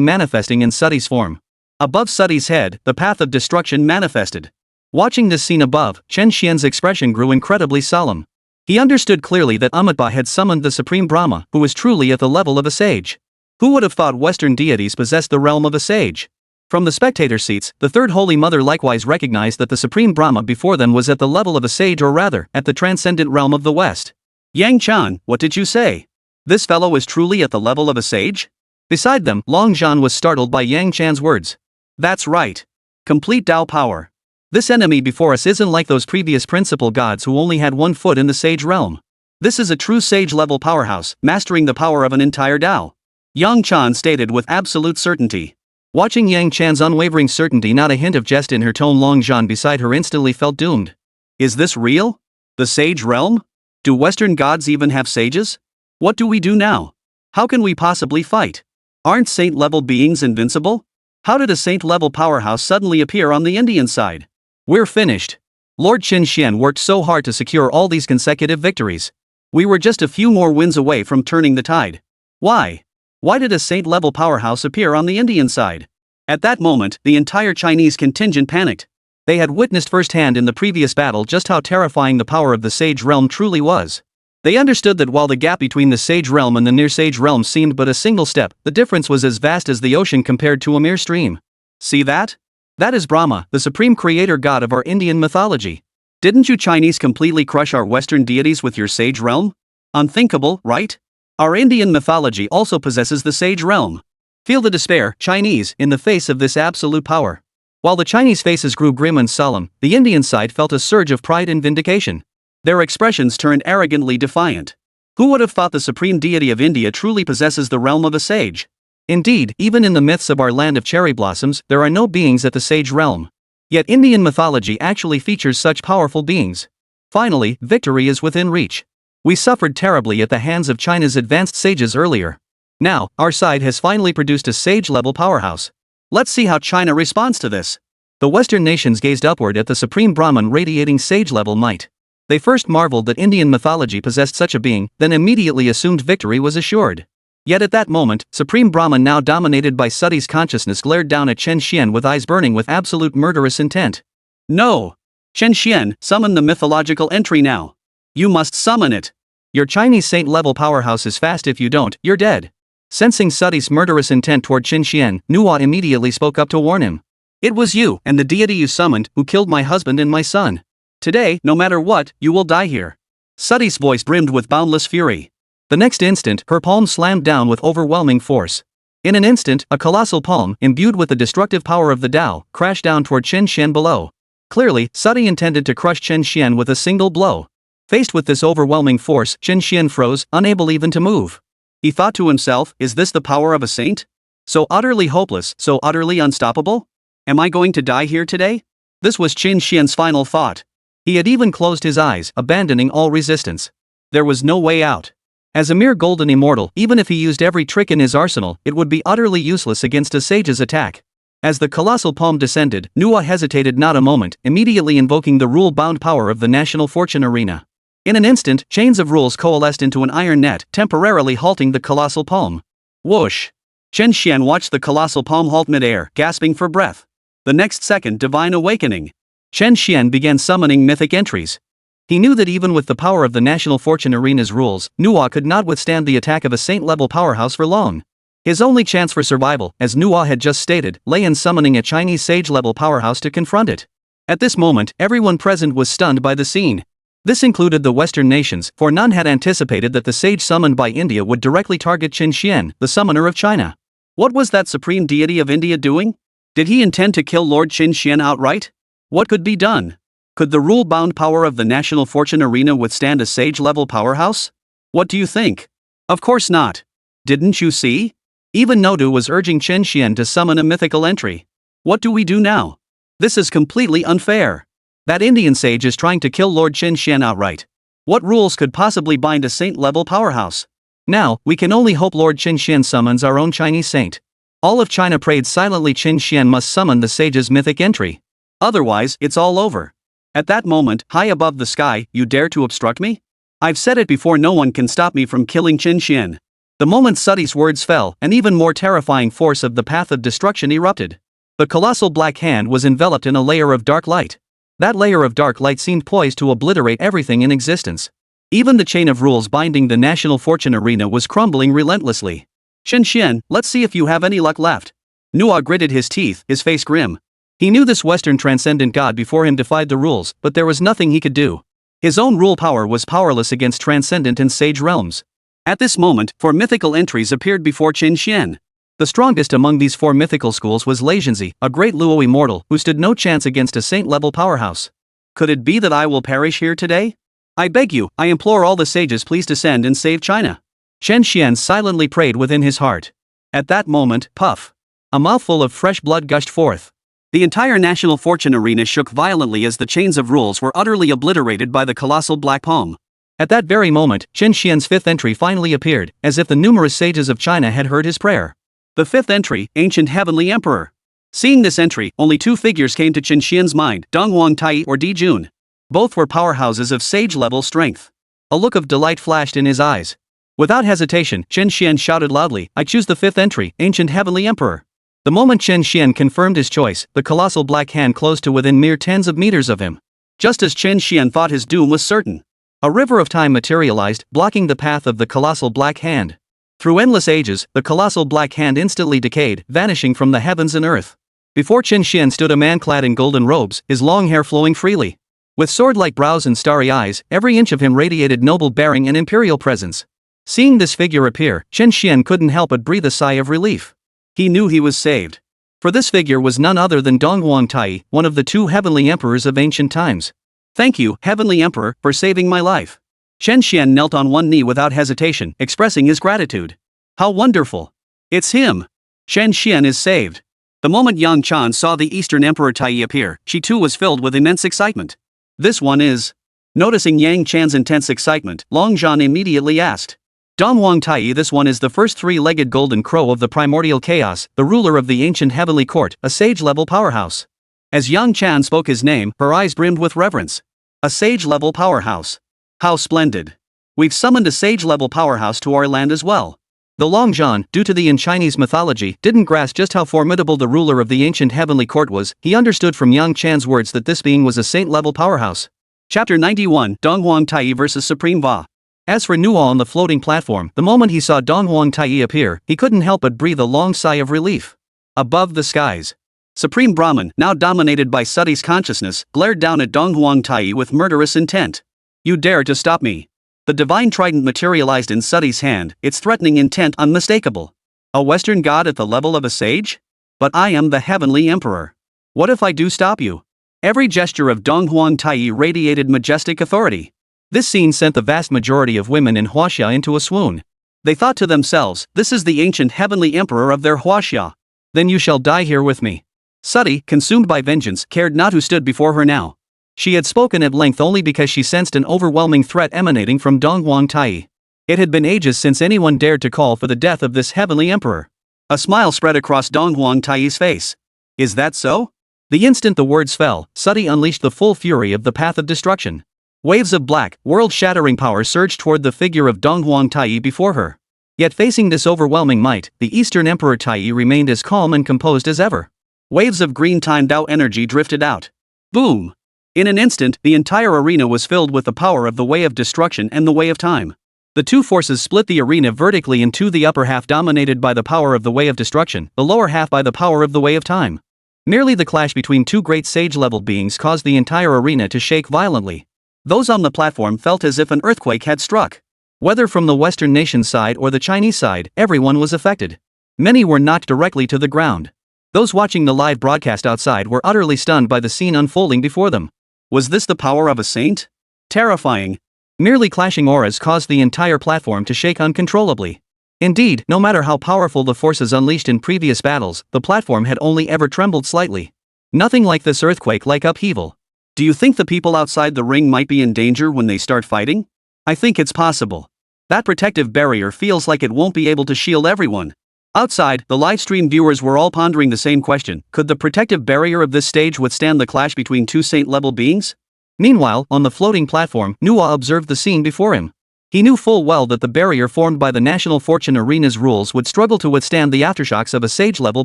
manifesting in Suti's form. Above Suti's head, the path of destruction manifested. Watching this scene above, Chen Xuan's expression grew incredibly solemn. He understood clearly that Amitba had summoned the Supreme Brahma, who was truly at the level of a sage. Who would have thought Western deities possessed the realm of a sage? From the spectator seats, the Third Holy Mother likewise recognized that the Supreme Brahma before them was at the level of a sage, or rather, at the transcendent realm of the West. Yang Chan, what did you say? This fellow is truly at the level of a sage? Beside them, Long Zhan was startled by Yang Chan's words. That's right. Complete Tao power. This enemy before us isn't like those previous principal gods who only had one foot in the sage realm. This is a true sage-level powerhouse, mastering the power of an entire Tao. Yang Chan stated with absolute certainty. Watching Yang Chan's unwavering certainty, not a hint of jest in her tone, Long Zhan beside her instantly felt doomed. Is this real? The sage realm? Do Western gods even have sages? What do we do now? How can we possibly fight? Aren't saint-level beings invincible? How did a saint-level powerhouse suddenly appear on the Indian side? We're finished. Lord Chen Xuan worked so hard to secure all these consecutive victories. We were just a few more wins away from turning the tide. Why? Why did a saint-level powerhouse appear on the Indian side? At that moment, the entire Chinese contingent panicked. They had witnessed firsthand in the previous battle just how terrifying the power of the sage realm truly was. They understood that while the gap between the sage realm and the near-sage realm seemed but a single step, the difference was as vast as the ocean compared to a mere stream. See that? That is Brahma, the supreme creator god of our Indian mythology. Didn't you Chinese completely crush our Western deities with your sage realm? Unthinkable, right? Our Indian mythology also possesses the sage realm. Feel the despair, Chinese, in the face of this absolute power. While the Chinese faces grew grim and solemn, the Indian side felt a surge of pride and vindication. Their expressions turned arrogantly defiant. Who would have thought the supreme deity of India truly possesses the realm of a sage? Indeed, even in the myths of our land of cherry blossoms, there are no beings at the sage realm. Yet Indian mythology actually features such powerful beings. Finally, victory is within reach. We suffered terribly at the hands of China's advanced sages earlier. Now, our side has finally produced a sage-level powerhouse. Let's see how China responds to this. The Western nations gazed upward at the Supreme Brahman radiating sage-level might. They first marveled that Indian mythology possessed such a being, then immediately assumed victory was assured. Yet at that moment, Supreme Brahman, now dominated by Suti's consciousness, glared down at Chen Xuan with eyes burning with absolute murderous intent. No! Chen Xuan, summon the mythological entry now. You must summon it. Your Chinese saint-level powerhouse is fast. If you don't, you're dead. Sensing Suti's murderous intent toward Chen Xuan, Nuwa immediately spoke up to warn him. It was you, and the deity you summoned, who killed my husband and my son. Today, no matter what, you will die here. Suti's voice brimmed with boundless fury. The next instant, her palm slammed down with overwhelming force. In an instant, a colossal palm, imbued with the destructive power of the Tao, crashed down toward Chen Xuan below. Clearly, Sati intended to crush Chen Xuan with a single blow. Faced with this overwhelming force, Chen Xuan froze, unable even to move. He thought to himself, is this the power of a saint? So utterly hopeless, so utterly unstoppable? Am I going to die here today? This was Chen Xuan's final thought. He had even closed his eyes, abandoning all resistance. There was no way out. As a mere golden immortal, even if he used every trick in his arsenal, it would be utterly useless against a sage's attack. As the colossal palm descended, Nuwa hesitated not a moment, immediately invoking the rule-bound power of the national fortune arena. In an instant, chains of rules coalesced into an iron net, temporarily halting the colossal palm. Whoosh! Chen Xuan watched the colossal palm halt mid-air, gasping for breath. The next second, divine awakening. Chen Xuan began summoning mythic entries. He knew that even with the power of the national fortune arena's rules, Nuwa could not withstand the attack of a saint-level powerhouse for long. His only chance for survival, as Nuwa had just stated, lay in summoning a Chinese sage-level powerhouse to confront it. At this moment, everyone present was stunned by the scene. This included the Western nations, for none had anticipated that the sage summoned by India would directly target Chen Xuan, the summoner of China. What was that supreme deity of India doing? Did he intend to kill Lord Chen Xuan outright? What could be done? Could the rule-bound power of the national fortune arena withstand a sage-level powerhouse? What do you think? Of course not. Didn't you see? Even Nodu was urging Chen Xuan to summon a mythical entry. What do we do now? This is completely unfair. That Indian sage is trying to kill Lord Chen Xuan outright. What rules could possibly bind a saint-level powerhouse? Now, we can only hope Lord Chen Xuan summons our own Chinese saint. All of China prayed silently. Chen Xuan must summon the sage's mythic entry. Otherwise, it's all over. At that moment, high above the sky, you dare to obstruct me? I've said it before, no one can stop me from killing Chen Xuan. The moment Sati's words fell, an even more terrifying force of the path of destruction erupted. The colossal black hand was enveloped in a layer of dark light. That layer of dark light seemed poised to obliterate everything in existence. Even the chain of rules binding the national fortune arena was crumbling relentlessly. Chen Xuan, let's see if you have any luck left. Nuwa gritted his teeth, his face grim. He knew this Western transcendent god before him defied the rules, but there was nothing he could do. His own rule power was powerless against transcendent and sage realms. At this moment, 4 mythical entries appeared before Chen Xuan. The strongest among these 4 mythical schools was Leizhenzi, a great Luo immortal who stood no chance against a saint-level powerhouse. Could it be that I will perish here today? I beg you, I implore all the sages, please descend and save China. Chen Xuan silently prayed within his heart. At that moment, puff! A mouthful of fresh blood gushed forth. The entire national fortune arena shook violently as the chains of rules were utterly obliterated by the colossal black palm. At that very moment, Chen Xuan's 5th entry finally appeared, as if the numerous sages of China had heard his prayer. The 5th entry, Ancient Heavenly Emperor. Seeing this entry, only 2 figures came to Chen Xuan's mind, Donghuang Tai or Di Jun. Both were powerhouses of sage-level strength. A look of delight flashed in his eyes. Without hesitation, Chen Xuan shouted loudly, I choose the 5th entry, Ancient Heavenly Emperor. The moment Chen Xuan confirmed his choice, the colossal black hand closed to within mere tens of meters of him. Just as Chen Xuan thought his doom was certain. A river of time materialized, blocking the path of the colossal black hand. Through endless ages, the colossal black hand instantly decayed, vanishing from the heavens and earth. Before Chen Xuan stood a man clad in golden robes, his long hair flowing freely. With sword-like brows and starry eyes, every inch of him radiated noble bearing and imperial presence. Seeing this figure appear, Chen Xuan couldn't help but breathe a sigh of relief. He knew he was saved. For this figure was none other than Donghuang Tai, one of the 2 heavenly emperors of ancient times. Thank you, Heavenly Emperor, for saving my life. Chen Xuan knelt on one knee without hesitation, expressing his gratitude. How wonderful! It's him! Chen Xuan is saved. The moment Yang Chan saw the Eastern Emperor Tai appear, she too was filled with immense excitement. This one is... Noticing Yang Chan's intense excitement, Long Zhan immediately asked. Donghuang Tai, this one is the first 3-legged golden crow of the primordial chaos, the ruler of the ancient heavenly court, a sage-level powerhouse. As Yang Chan spoke his name, her eyes brimmed with reverence. A sage-level powerhouse. How splendid. We've summoned a sage-level powerhouse to our land as well. The Long Zhan, due to the in Chinese mythology, didn't grasp just how formidable the ruler of the ancient heavenly court was. He understood from Yang Chan's words that this being was a saint-level powerhouse. Chapter 91, Donghuang Tai vs Supreme Va. As for Nuwa on the floating platform, the moment he saw Donghuang Tai appear, he couldn't help but breathe a long sigh of relief. Above the skies, Supreme Brahman, now dominated by Sati's consciousness, glared down at Donghuang Tai with murderous intent. You dare to stop me? The divine trident materialized in Sati's hand, its threatening intent unmistakable. A Western god at the level of a sage? But I am the heavenly emperor. What if I do stop you? Every gesture of Donghuang Taiyi radiated majestic authority. This scene sent the vast majority of women in Huaxia into a swoon. They thought to themselves, this is the ancient heavenly emperor of their Huaxia. Then you shall die here with me. Sati, consumed by vengeance, cared not who stood before her now. She had spoken at length only because she sensed an overwhelming threat emanating from Donghuang Taiyi. It had been ages since anyone dared to call for the death of this heavenly emperor. A smile spread across Donghuang Taiyi's face. Is that so? The instant the words fell, Sati unleashed the full fury of the path of destruction. Waves of black, world-shattering power surged toward the figure of Donghuang Taiyi before her. Yet facing this overwhelming might, the Eastern Emperor Taiyi remained as calm and composed as ever. Waves of green time Dao energy drifted out. Boom! In an instant, the entire arena was filled with the power of the Way of Destruction and the Way of Time. The two forces split the arena vertically in two, the upper half dominated by the power of the Way of Destruction, the lower half by the power of the Way of Time. Merely the clash between two great sage-level beings caused the entire arena to shake violently. Those on the platform felt as if an earthquake had struck. Whether from the Western nation side or the Chinese side, everyone was affected. Many were knocked directly to the ground. Those watching the live broadcast outside were utterly stunned by the scene unfolding before them. Was this the power of a saint? Terrifying. Merely clashing auras caused the entire platform to shake uncontrollably. Indeed, no matter how powerful the forces unleashed in previous battles, the platform had only ever trembled slightly. Nothing like this earthquake-like upheaval. Do you think the people outside the ring might be in danger when they start fighting? I think it's possible. That protective barrier feels like it won't be able to shield everyone. Outside, the livestream viewers were all pondering the same question: could the protective barrier of this stage withstand the clash between two saint-level beings? Meanwhile, on the floating platform, Nuwa observed the scene before him. He knew full well that the barrier formed by the National Fortune Arena's rules would struggle to withstand the aftershocks of a sage-level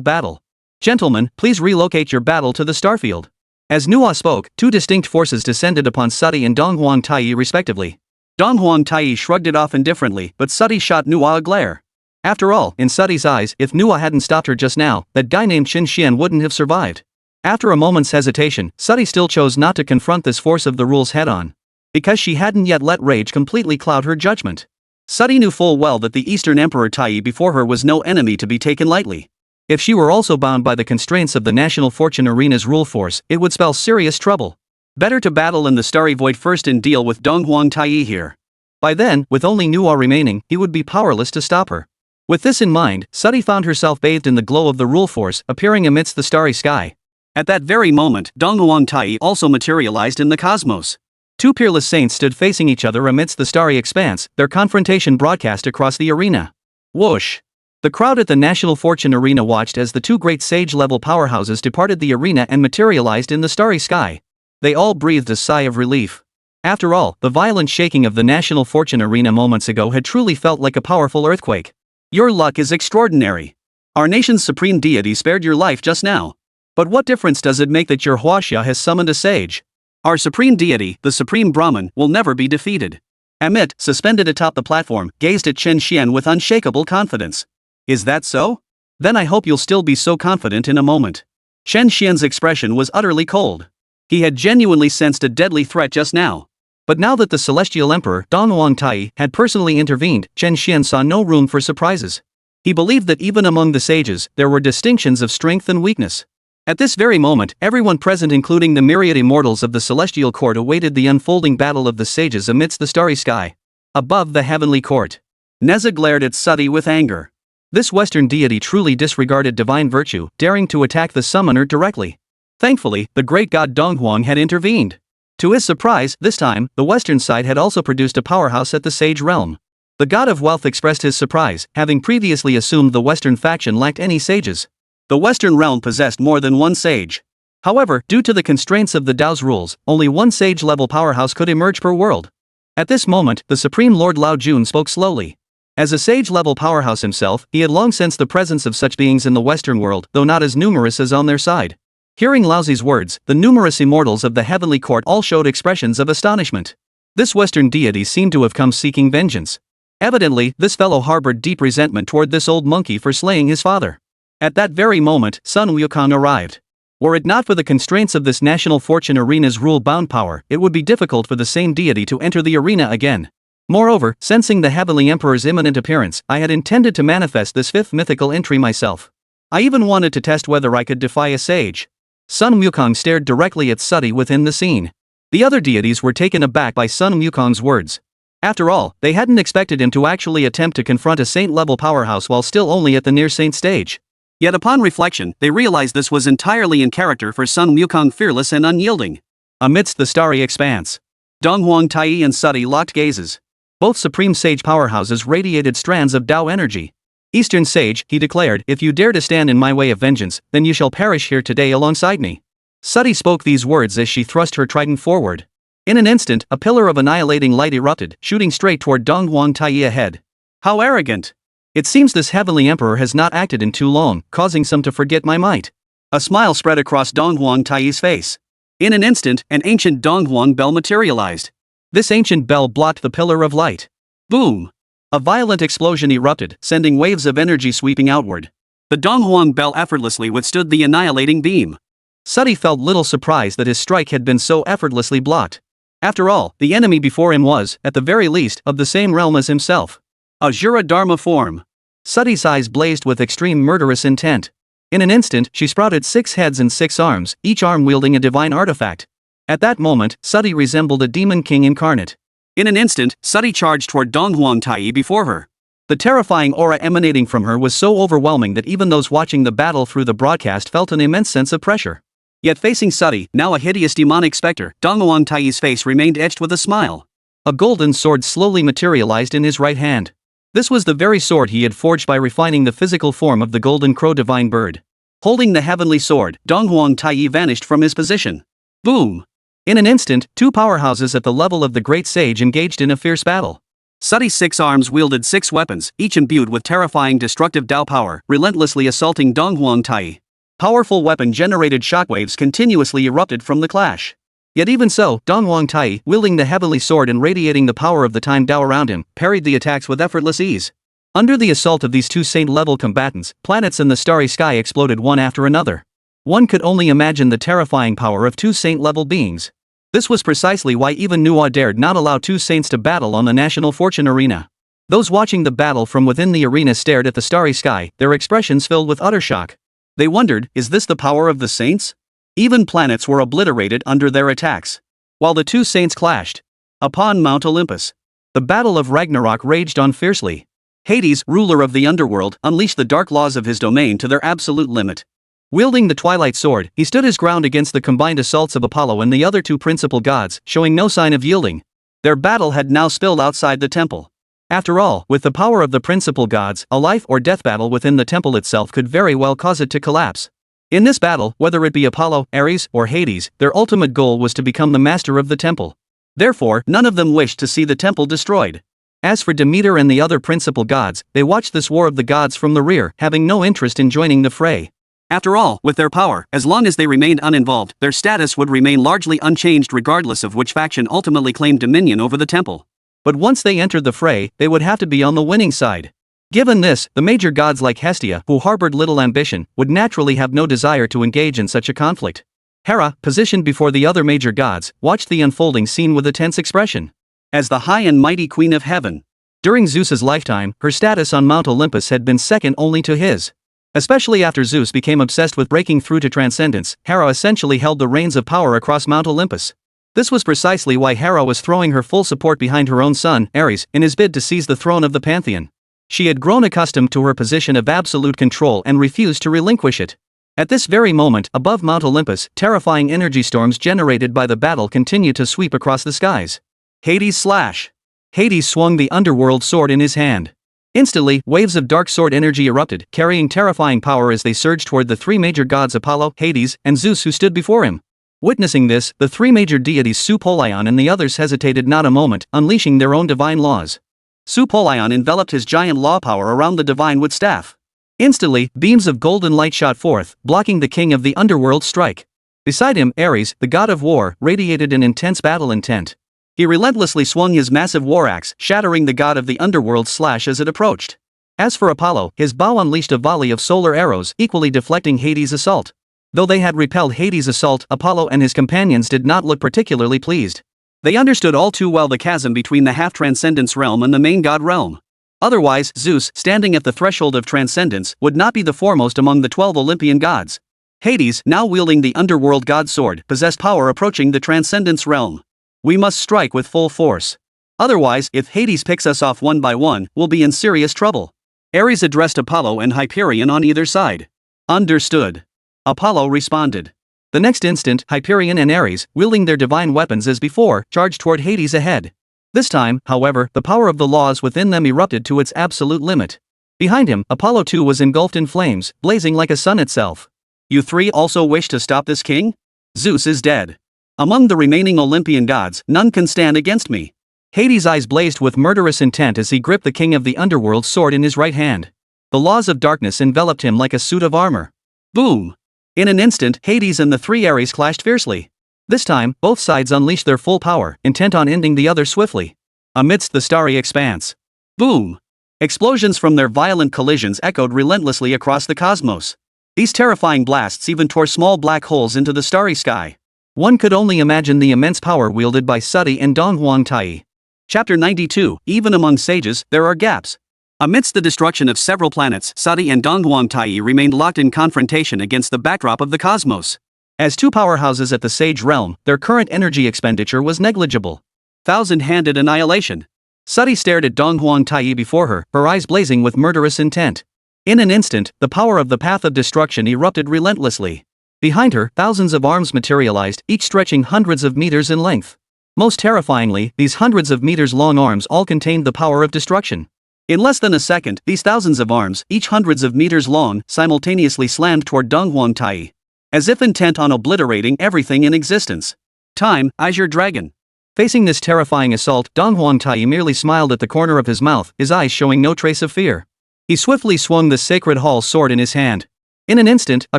battle. Gentlemen, please relocate your battle to the starfield. As Nuwa spoke, two distinct forces descended upon Sati and Donghuang Taiyi respectively. Donghuang Taiyi shrugged it off indifferently, but Sati shot Nuwa a glare. After all, in Sati's eyes, if Nuwa hadn't stopped her just now, that guy named Chen Xuan wouldn't have survived. After a moment's hesitation, Sati still chose not to confront this force of the rules head-on. Because she hadn't yet let rage completely cloud her judgment. Sati knew full well that the Eastern Emperor Taiyi before her was no enemy to be taken lightly. If she were also bound by the constraints of the National Fortune Arena's rule force, it would spell serious trouble. Better to battle in the Starry Void first and deal with Donghuang Taiyi here. By then, with only Nuwa remaining, he would be powerless to stop her. With this in mind, Sati found herself bathed in the glow of the rule force, appearing amidst the starry sky. At that very moment, Donghuang Taiyi also materialized in the cosmos. Two peerless saints stood facing each other amidst the starry expanse, their confrontation broadcast across the arena. Whoosh! The crowd at the National Fortune Arena watched as the two great sage-level powerhouses departed the arena and materialized in the starry sky. They all breathed a sigh of relief. After all, the violent shaking of the National Fortune Arena moments ago had truly felt like a powerful earthquake. Your luck is extraordinary. Our nation's supreme deity spared your life just now. But what difference does it make that your Huaxia has summoned a sage? Our supreme deity, the supreme Brahman, will never be defeated. Amit, suspended atop the platform, gazed at Chen Xuan with unshakable confidence. Is that so? Then I hope you'll still be so confident in a moment. Chen Xuan's expression was utterly cold. He had genuinely sensed a deadly threat just now. But now that the Celestial Emperor, Donghuang Taiyi, had personally intervened, Chen Xuan saw no room for surprises. He believed that even among the sages, there were distinctions of strength and weakness. At this very moment, everyone present including the myriad immortals of the Celestial Court awaited the unfolding battle of the sages amidst the starry sky. Above the heavenly court, Nezha glared at Sati with anger. This Western deity truly disregarded divine virtue, daring to attack the summoner directly. Thankfully, the great god Donghuang had intervened. To his surprise, this time, the Western side had also produced a powerhouse at the sage realm. The god of wealth expressed his surprise, having previously assumed the Western faction lacked any sages. The Western realm possessed more than one sage. However, due to the constraints of the Dao's rules, only one sage-level powerhouse could emerge per world. At this moment, the Supreme Lord Lao Jun spoke slowly. As a sage-level powerhouse himself, he had long sensed the presence of such beings in the Western world, though not as numerous as on their side. Hearing Laozi's words, the numerous immortals of the heavenly court all showed expressions of astonishment. This Western deity seemed to have come seeking vengeance. Evidently, this fellow harbored deep resentment toward this old monkey for slaying his father. At that very moment, Sun Wukong arrived. Were it not for the constraints of this National Fortune Arena's rule-bound power, it would be difficult for the same deity to enter the arena again. Moreover, sensing the Heavenly Emperor's imminent appearance, I had intended to manifest this fifth mythical entry myself. I even wanted to test whether I could defy a sage. Sun Wukong stared directly at Sudi within the scene. The other deities were taken aback by Sun Wukong's words. After all, they hadn't expected him to actually attempt to confront a saint-level powerhouse while still only at the near-saint stage. Yet upon reflection, they realized this was entirely in character for Sun Wukong, fearless and unyielding. Amidst the starry expanse, Donghuang Tai and Sudi locked gazes. Both supreme sage powerhouses radiated strands of Tao energy. Eastern sage, he declared, if you dare to stand in my way of vengeance, then you shall perish here today alongside me. Sudi spoke these words as she thrust her trident forward. In an instant, a pillar of annihilating light erupted, shooting straight toward Donghuang Tai ahead. How arrogant! It seems this Heavenly Emperor has not acted in too long, causing some to forget my might. A smile spread across Donghuang Tai's face. In an instant, an ancient Donghuang bell materialized. This ancient bell blocked the pillar of light. Boom! A violent explosion erupted, sending waves of energy sweeping outward. The Donghuang bell effortlessly withstood the annihilating beam. Sudi felt little surprise that his strike had been so effortlessly blocked. After all, the enemy before him was, at the very least, of the same realm as himself. A Jura Dharma form. Sudi's eyes blazed with extreme murderous intent. In an instant, she sprouted 6 heads and 6 arms, each arm wielding a divine artifact. At that moment, Sudi resembled a demon king incarnate. In an instant, Sudi charged toward Donghuang Tai before her. The terrifying aura emanating from her was so overwhelming that even those watching the battle through the broadcast felt an immense sense of pressure. Yet facing Sudi, now a hideous demonic specter, Donghuang Tai's face remained etched with a smile. A golden sword slowly materialized in his right hand. This was the very sword he had forged by refining the physical form of the golden crow divine bird. Holding the heavenly sword, Donghuang Tai vanished from his position. Boom! In an instant, 2 powerhouses at the level of the great sage engaged in a fierce battle. Sudi's 6 arms wielded 6 weapons, each imbued with terrifying destructive Tao power, relentlessly assaulting Donghuang Tai. Powerful weapon-generated shockwaves continuously erupted from the clash. Yet even so, Donghuang Tai, wielding the heavenly sword and radiating the power of the time Tao around him, parried the attacks with effortless ease. Under the assault of these 2 saint-level combatants, planets in the starry sky exploded one after another. One could only imagine the terrifying power of 2 saint-level beings. This was precisely why even Nuwa dared not allow 2 saints to battle on the national fortune arena. Those watching the battle from within the arena stared at the starry sky, their expressions filled with utter shock. They wondered, is this the power of the saints? Even planets were obliterated under their attacks. While the 2 saints clashed upon Mount Olympus, the battle of Ragnarok raged on fiercely. Hades, ruler of the underworld, unleashed the dark laws of his domain to their absolute limit. Wielding the twilight sword, he stood his ground against the combined assaults of Apollo and the other 2 principal gods, showing no sign of yielding. Their battle had now spilled outside the temple. After all, with the power of the principal gods, a life or death battle within the temple itself could very well cause it to collapse. In this battle, whether it be Apollo, Ares, or Hades, their ultimate goal was to become the master of the temple. Therefore, none of them wished to see the temple destroyed. As for Demeter and the other principal gods, they watched this war of the gods from the rear, having no interest in joining the fray. After all, with their power, as long as they remained uninvolved, their status would remain largely unchanged regardless of which faction ultimately claimed dominion over the temple. But once they entered the fray, they would have to be on the winning side. Given this, the major gods like Hestia, who harbored little ambition, would naturally have no desire to engage in such a conflict. Hera, positioned before the other major gods, watched the unfolding scene with a tense expression. As the high and mighty queen of heaven, during Zeus's lifetime, her status on Mount Olympus had been second only to his. Especially after Zeus became obsessed with breaking through to transcendence, Hera essentially held the reins of power across Mount Olympus. This was precisely why Hera was throwing her full support behind her own son, Ares, in his bid to seize the throne of the pantheon. She had grown accustomed to her position of absolute control and refused to relinquish it. At this very moment, above Mount Olympus, terrifying energy storms generated by the battle continued to sweep across the skies. Hades slash. Hades swung the underworld sword in his hand. Instantly, waves of dark sword energy erupted, carrying terrifying power as they surged toward the 3 major gods Apollo, Hades, and Zeus who stood before him. Witnessing this, the 3 major deities Supolion and the others hesitated not a moment, unleashing their own divine laws. Supolion enveloped his giant law power around the divine wood staff. Instantly, beams of golden light shot forth, blocking the king of the underworld's strike. Beside him, Ares, the god of war, radiated an intense battle intent. He relentlessly swung his massive war axe, shattering the god of the underworld's slash as it approached. As for Apollo, his bow unleashed a volley of solar arrows, equally deflecting Hades' assault. Though they had repelled Hades' assault, Apollo and his companions did not look particularly pleased. They understood all too well the chasm between the half-transcendence realm and the main god realm. Otherwise, Zeus, standing at the threshold of transcendence, would not be the foremost among the 12 Olympian gods. Hades, now wielding the underworld god sword, possessed power approaching the transcendence realm. We must strike with full force. Otherwise, if Hades picks us off one by one, we'll be in serious trouble. Ares addressed Apollo and Hyperion on either side. Understood. Apollo responded. The next instant, Hyperion and Ares, wielding their divine weapons as before, charged toward Hades ahead. This time, however, the power of the laws within them erupted to its absolute limit. Behind him, Apollo too was engulfed in flames, blazing like a sun itself. You three also wish to stop this king? Zeus is dead. Among the remaining Olympian gods, none can stand against me. Hades' eyes blazed with murderous intent as he gripped the king of the underworld sword in his right hand. The laws of darkness enveloped him like a suit of armor. Boom! In an instant, Hades and the three Ares clashed fiercely. This time, both sides unleashed their full power, intent on ending the other swiftly. Amidst the starry expanse. Boom! Explosions from their violent collisions echoed relentlessly across the cosmos. These terrifying blasts even tore small black holes into the starry sky. One could only imagine the immense power wielded by Sati and Donghuangtai. Chapter 92, Even among sages, there are gaps. Amidst the destruction of several planets, Sati and Donghuangtai remained locked in confrontation against the backdrop of the cosmos. As two powerhouses at the sage realm, their current energy expenditure was negligible. Thousand-handed annihilation. Sati stared at Donghuangtai before her, her eyes blazing with murderous intent. In an instant, the power of the path of destruction erupted relentlessly. Behind her, thousands of arms materialized, each stretching hundreds of meters in length. Most terrifyingly, these hundreds of meters long arms all contained the power of destruction. In less than a second, these thousands of arms, each hundreds of meters long, simultaneously slammed toward Donghuangtai, as if intent on obliterating everything in existence. Time, Azure Dragon. Facing this terrifying assault, Donghuangtai merely smiled at the corner of his mouth, his eyes showing no trace of fear. He swiftly swung the sacred hall sword in his hand. In an instant, a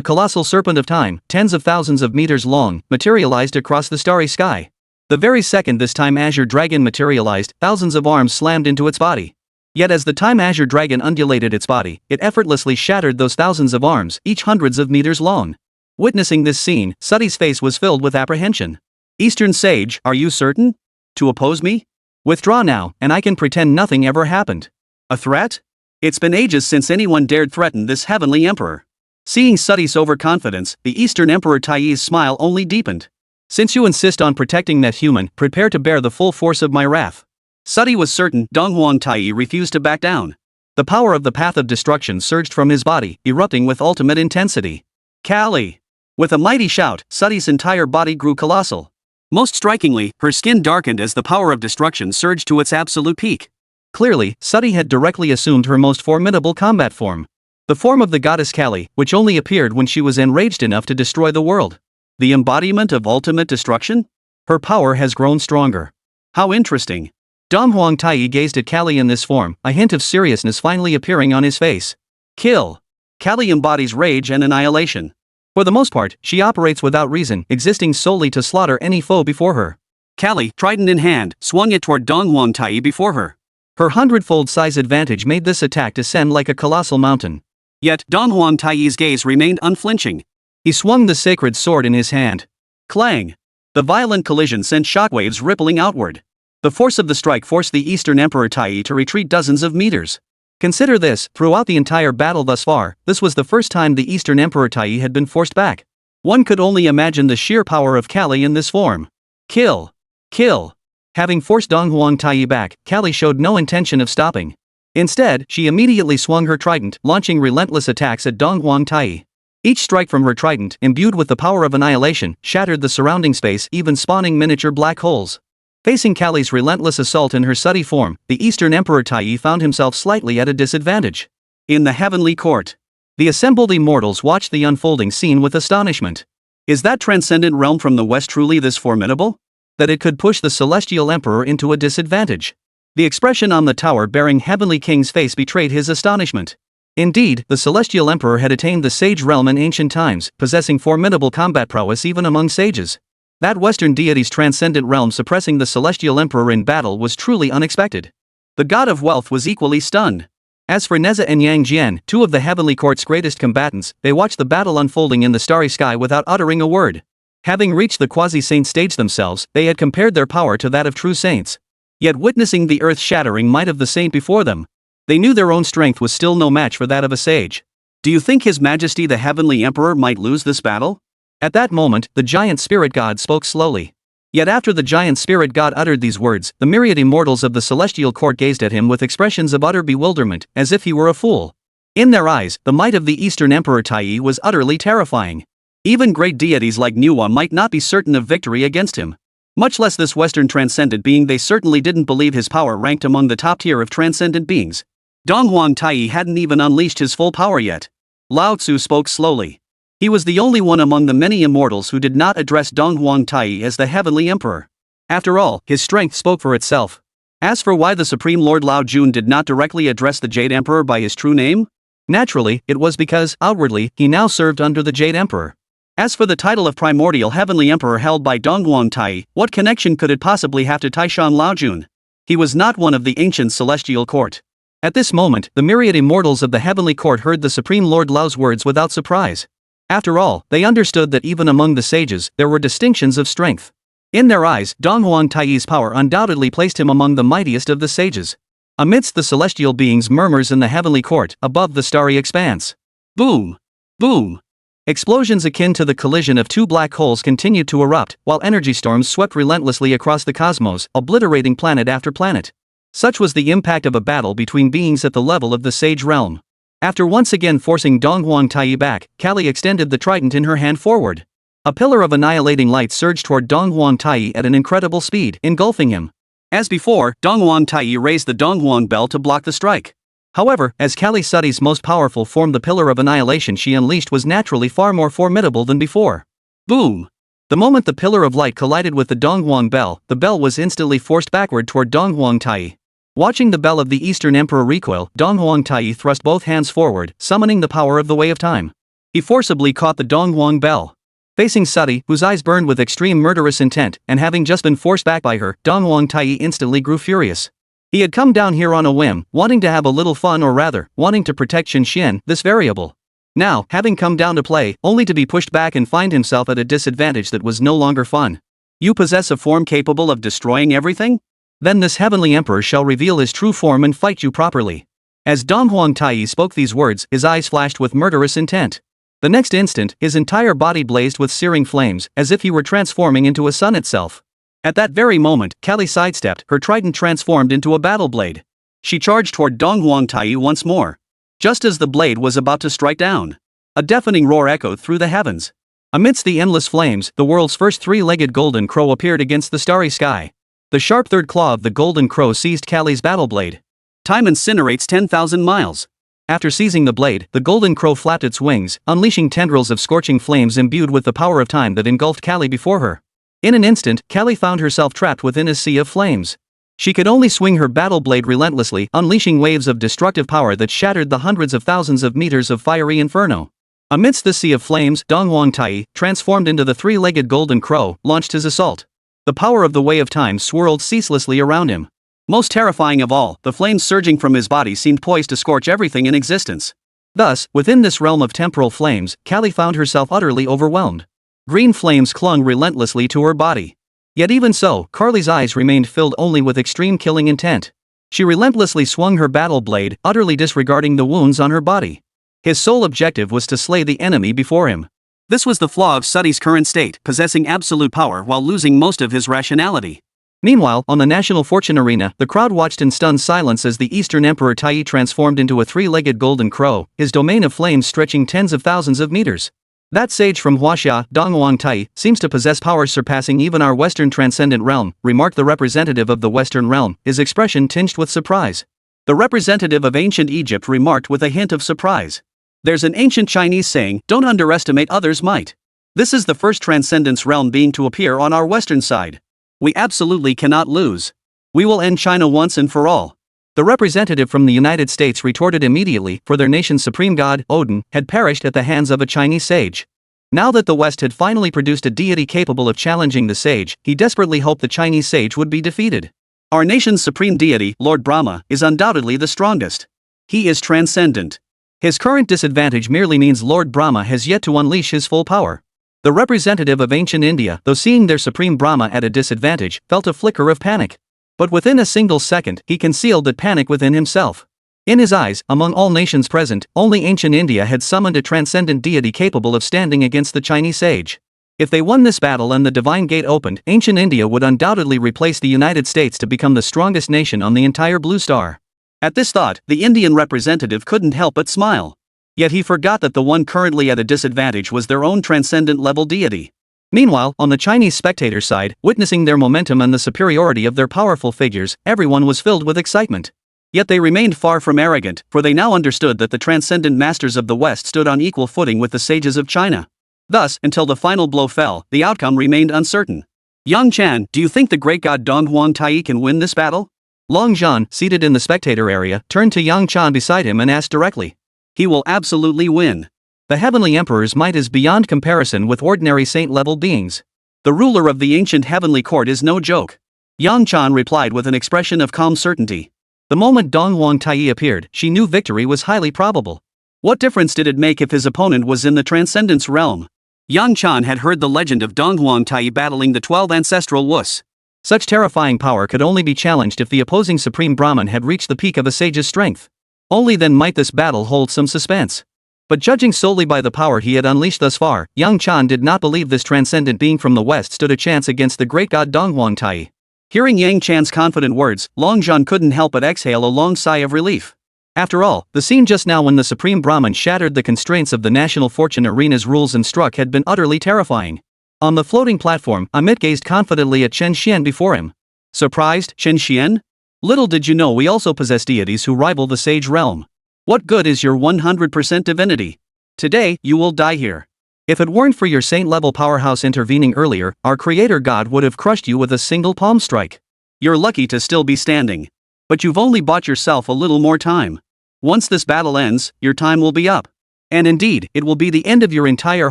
colossal serpent of time, tens of thousands of meters long, materialized across the starry sky. The very second this Time Azure Dragon materialized, thousands of arms slammed into its body. Yet as the Time Azure Dragon undulated its body, it effortlessly shattered those thousands of arms, each hundreds of meters long. Witnessing this scene, Sati's face was filled with apprehension. Eastern Sage, are you certain? To oppose me? Withdraw now, and I can pretend nothing ever happened. A threat? It's been ages since anyone dared threaten this heavenly emperor. Seeing Sati's overconfidence, the Eastern Emperor Tai's smile only deepened. Since you insist on protecting that human, prepare to bear the full force of my wrath. Sati was certain Donghuangtai refused to back down. The power of the path of destruction surged from his body, erupting with ultimate intensity. Kali! With a mighty shout, Sati's entire body grew colossal. Most strikingly, her skin darkened as the power of destruction surged to its absolute peak. Clearly, Sati had directly assumed her most formidable combat form. The form of the goddess Kali, which only appeared when she was enraged enough to destroy the world. The embodiment of ultimate destruction? Her power has grown stronger. How interesting. Donghuangtai gazed at Kali in this form, a hint of seriousness finally appearing on his face. Kill. Kali embodies rage and annihilation. For the most part, she operates without reason, existing solely to slaughter any foe before her. Kali, trident in hand, swung it toward Donghuangtai before her. Her hundredfold size advantage made this attack descend like a colossal mountain. Yet, Donghuangtai's gaze remained unflinching. He swung the sacred sword in his hand. Clang! The violent collision sent shockwaves rippling outward. The force of the strike forced the Eastern Emperor Tai to retreat dozens of meters. Consider this, throughout the entire battle thus far, this was the first time the Eastern Emperor Tai had been forced back. One could only imagine the sheer power of Kali in this form. Kill! Kill! Having forced Donghuangtai back, Kali showed no intention of stopping. Instead, she immediately swung her trident, launching relentless attacks at Donghuangtai. Each strike from her trident, imbued with the power of annihilation, shattered the surrounding space, even spawning miniature black holes. Facing Kali's relentless assault in her Sati form, the Eastern Emperor Tai found himself slightly at a disadvantage. In the heavenly court, the assembled immortals watched the unfolding scene with astonishment. Is that transcendent realm from the west truly this formidable? That it could push the celestial emperor into a disadvantage? The expression on the tower-bearing heavenly king's face betrayed his astonishment. Indeed, the celestial emperor had attained the sage realm in ancient times, possessing formidable combat prowess even among sages. That Western deity's transcendent realm suppressing the celestial emperor in battle was truly unexpected. The god of wealth was equally stunned. As for Nezha and Yang Jian, two of the heavenly court's greatest combatants, they watched the battle unfolding in the starry sky without uttering a word. Having reached the quasi-saint stage themselves, they had compared their power to that of true saints. Yet witnessing the earth-shattering might of the saint before them, they knew their own strength was still no match for that of a sage. Do you think His Majesty the Heavenly Emperor might lose this battle? At that moment, the giant spirit god spoke slowly. Yet after the giant spirit god uttered these words, the myriad immortals of the celestial court gazed at him with expressions of utter bewilderment, as if he were a fool. In their eyes, the might of the Eastern Emperor Tai was utterly terrifying. Even great deities like Nuwa might not be certain of victory against him. Much less this Western transcendent being. They certainly didn't believe his power ranked among the top tier of transcendent beings. Donghuang Tai hadn't even unleashed his full power yet. Lao Tzu spoke slowly. He was the only one among the many immortals who did not address Donghuang Tai as the Heavenly Emperor. After all, his strength spoke for itself. As for why the Supreme Lord Lao Jun did not directly address the Jade Emperor by his true name? Naturally, it was because, outwardly, he now served under the Jade Emperor. As for the title of Primordial Heavenly Emperor held by Donghuang Tai, what connection could it possibly have to Taishan Lao Jun? He was not one of the ancient celestial court. At this moment, the myriad immortals of the heavenly court heard the Supreme Lord Lao's words without surprise. After all, they understood that even among the sages, there were distinctions of strength. In their eyes, Donghuang Tai's power undoubtedly placed him among the mightiest of the sages. Amidst the celestial beings' murmurs in the heavenly court, above the starry expanse. Boom! Boom! Explosions akin to the collision of two black holes continued to erupt, while energy storms swept relentlessly across the cosmos, obliterating planet after planet. Such was the impact of a battle between beings at the level of the sage realm. After once again forcing Donghuang Tai back, Kali extended the trident in her hand forward. A pillar of annihilating light surged toward Donghuang Tai at an incredible speed, engulfing him. As before, Donghuang Tai raised the Donghuang bell to block the strike. However, as Kali Suti's most powerful form, the pillar of annihilation she unleashed was naturally far more formidable than before. Boom! The moment the pillar of light collided with the Donghuang bell, the bell was instantly forced backward toward Donghuang Tai. Watching the bell of the Eastern Emperor recoil, Donghuang Tai thrust both hands forward, summoning the power of the Way of Time. He forcibly caught the Donghuang bell. Facing Suti, whose eyes burned with extreme murderous intent, and having just been forced back by her, Donghuang Tai instantly grew furious. He had come down here on a whim, wanting to have a little fun, or rather, wanting to protect Chen Xuan, this variable. Now, having come down to play, only to be pushed back and find himself at a disadvantage that was no longer fun. You possess a form capable of destroying everything? Then this heavenly emperor shall reveal his true form and fight you properly. As Donghuang Tai spoke these words, his eyes flashed with murderous intent. The next instant, his entire body blazed with searing flames, as if he were transforming into a sun itself. At that very moment, Kali sidestepped, her trident transformed into a battle blade. She charged toward Donghuang Tai once more. Just as the blade was about to strike down, a deafening roar echoed through the heavens. Amidst the endless flames, the world's first three-legged golden crow appeared against the starry sky. The sharp third claw of the golden crow seized Kali's battle blade. Time incinerates 10,000 miles. After seizing the blade, the golden crow flapped its wings, unleashing tendrils of scorching flames imbued with the power of time that engulfed Kali before her. In an instant, Kali found herself trapped within a sea of flames. She could only swing her battle blade relentlessly, unleashing waves of destructive power that shattered the hundreds of thousands of meters of fiery inferno. Amidst the sea of flames, Donghuang Tai, transformed into the three-legged golden crow, launched his assault. The power of the Way of Time swirled ceaselessly around him. Most terrifying of all, the flames surging from his body seemed poised to scorch everything in existence. Thus, within this realm of temporal flames, Kali found herself utterly overwhelmed. Green flames clung relentlessly to her body. Yet even so, Kali's eyes remained filled only with extreme killing intent. She relentlessly swung her battle blade, utterly disregarding the wounds on her body. His sole objective was to slay the enemy before him. This was the flaw of Suti's current state, possessing absolute power while losing most of his rationality. Meanwhile, on the national fortune arena, the crowd watched in stunned silence as the Eastern Emperor Tai transformed into a three-legged golden crow, his domain of flames stretching tens of thousands of meters. That sage from Huaxia, Donghuang Tai, seems to possess powers surpassing even our Western transcendent realm, remarked the representative of the Western realm, his expression tinged with surprise. The representative of ancient Egypt remarked with a hint of surprise. There's an ancient Chinese saying, don't underestimate others' might. This is the first transcendence realm being to appear on our western side. We absolutely cannot lose. We will end China once and for all. The representative from the United States retorted immediately, for their nation's supreme god, Odin, had perished at the hands of a Chinese sage. Now that the West had finally produced a deity capable of challenging the sage, he desperately hoped the Chinese sage would be defeated. Our nation's supreme deity, Lord Brahma, is undoubtedly the strongest. He is transcendent. His current disadvantage merely means Lord Brahma has yet to unleash his full power. The The representative of ancient India, though seeing their supreme Brahma at a disadvantage, felt a flicker of panic. But within a single second, he concealed that panic within himself. In his eyes, among all nations present, only ancient India had summoned a transcendent deity capable of standing against the Chinese sage. If they won this battle and the divine gate opened, ancient India would undoubtedly replace the United States to become the strongest nation on the entire blue star. At this thought, the Indian representative couldn't help but smile. Yet he forgot that the one currently at a disadvantage was their own transcendent level deity. Meanwhile, on the Chinese spectator side, witnessing their momentum and the superiority of their powerful figures, everyone was filled with excitement. Yet they remained far from arrogant, for they now understood that the transcendent masters of the West stood on equal footing with the sages of China. Thus, until the final blow fell, the outcome remained uncertain. Yang Chan, do you think the great god Dong Huang Tai can win this battle? Long Zhan, seated in the spectator area, turned to Yang Chan beside him and asked directly. He will absolutely win. The heavenly emperor's might is beyond comparison with ordinary saint-level beings. The ruler of the ancient heavenly court is no joke. Yang Chan replied with an expression of calm certainty. The moment Dong Huang Tai appeared, she knew victory was highly probable. What difference did it make if his opponent was in the transcendence realm? Yang Chan had heard the legend of Dong Huang Tai battling the 12 ancestral Wus. Such terrifying power could only be challenged if the opposing Supreme Brahman had reached the peak of a sage's strength. Only then might this battle hold some suspense. But judging solely by the power he had unleashed thus far, Yang Chan did not believe this transcendent being from the West stood a chance against the great god Dong Huang Tai. Hearing Yang Chan's confident words, Long Zhan couldn't help but exhale a long sigh of relief. After all, the scene just now when the Supreme Brahman shattered the constraints of the national fortune arena's rules and struck had been utterly terrifying. On the floating platform, Amit gazed confidently at Chen Xuan before him. Surprised, Chen Xuan? Little did you know we also possess deities who rival the sage realm. What good is your 100% divinity? Today, you will die here. If it weren't for your saint-level powerhouse intervening earlier, our creator god would have crushed you with a single palm strike. You're lucky to still be standing. But you've only bought yourself a little more time. Once this battle ends, your time will be up. And indeed, it will be the end of your entire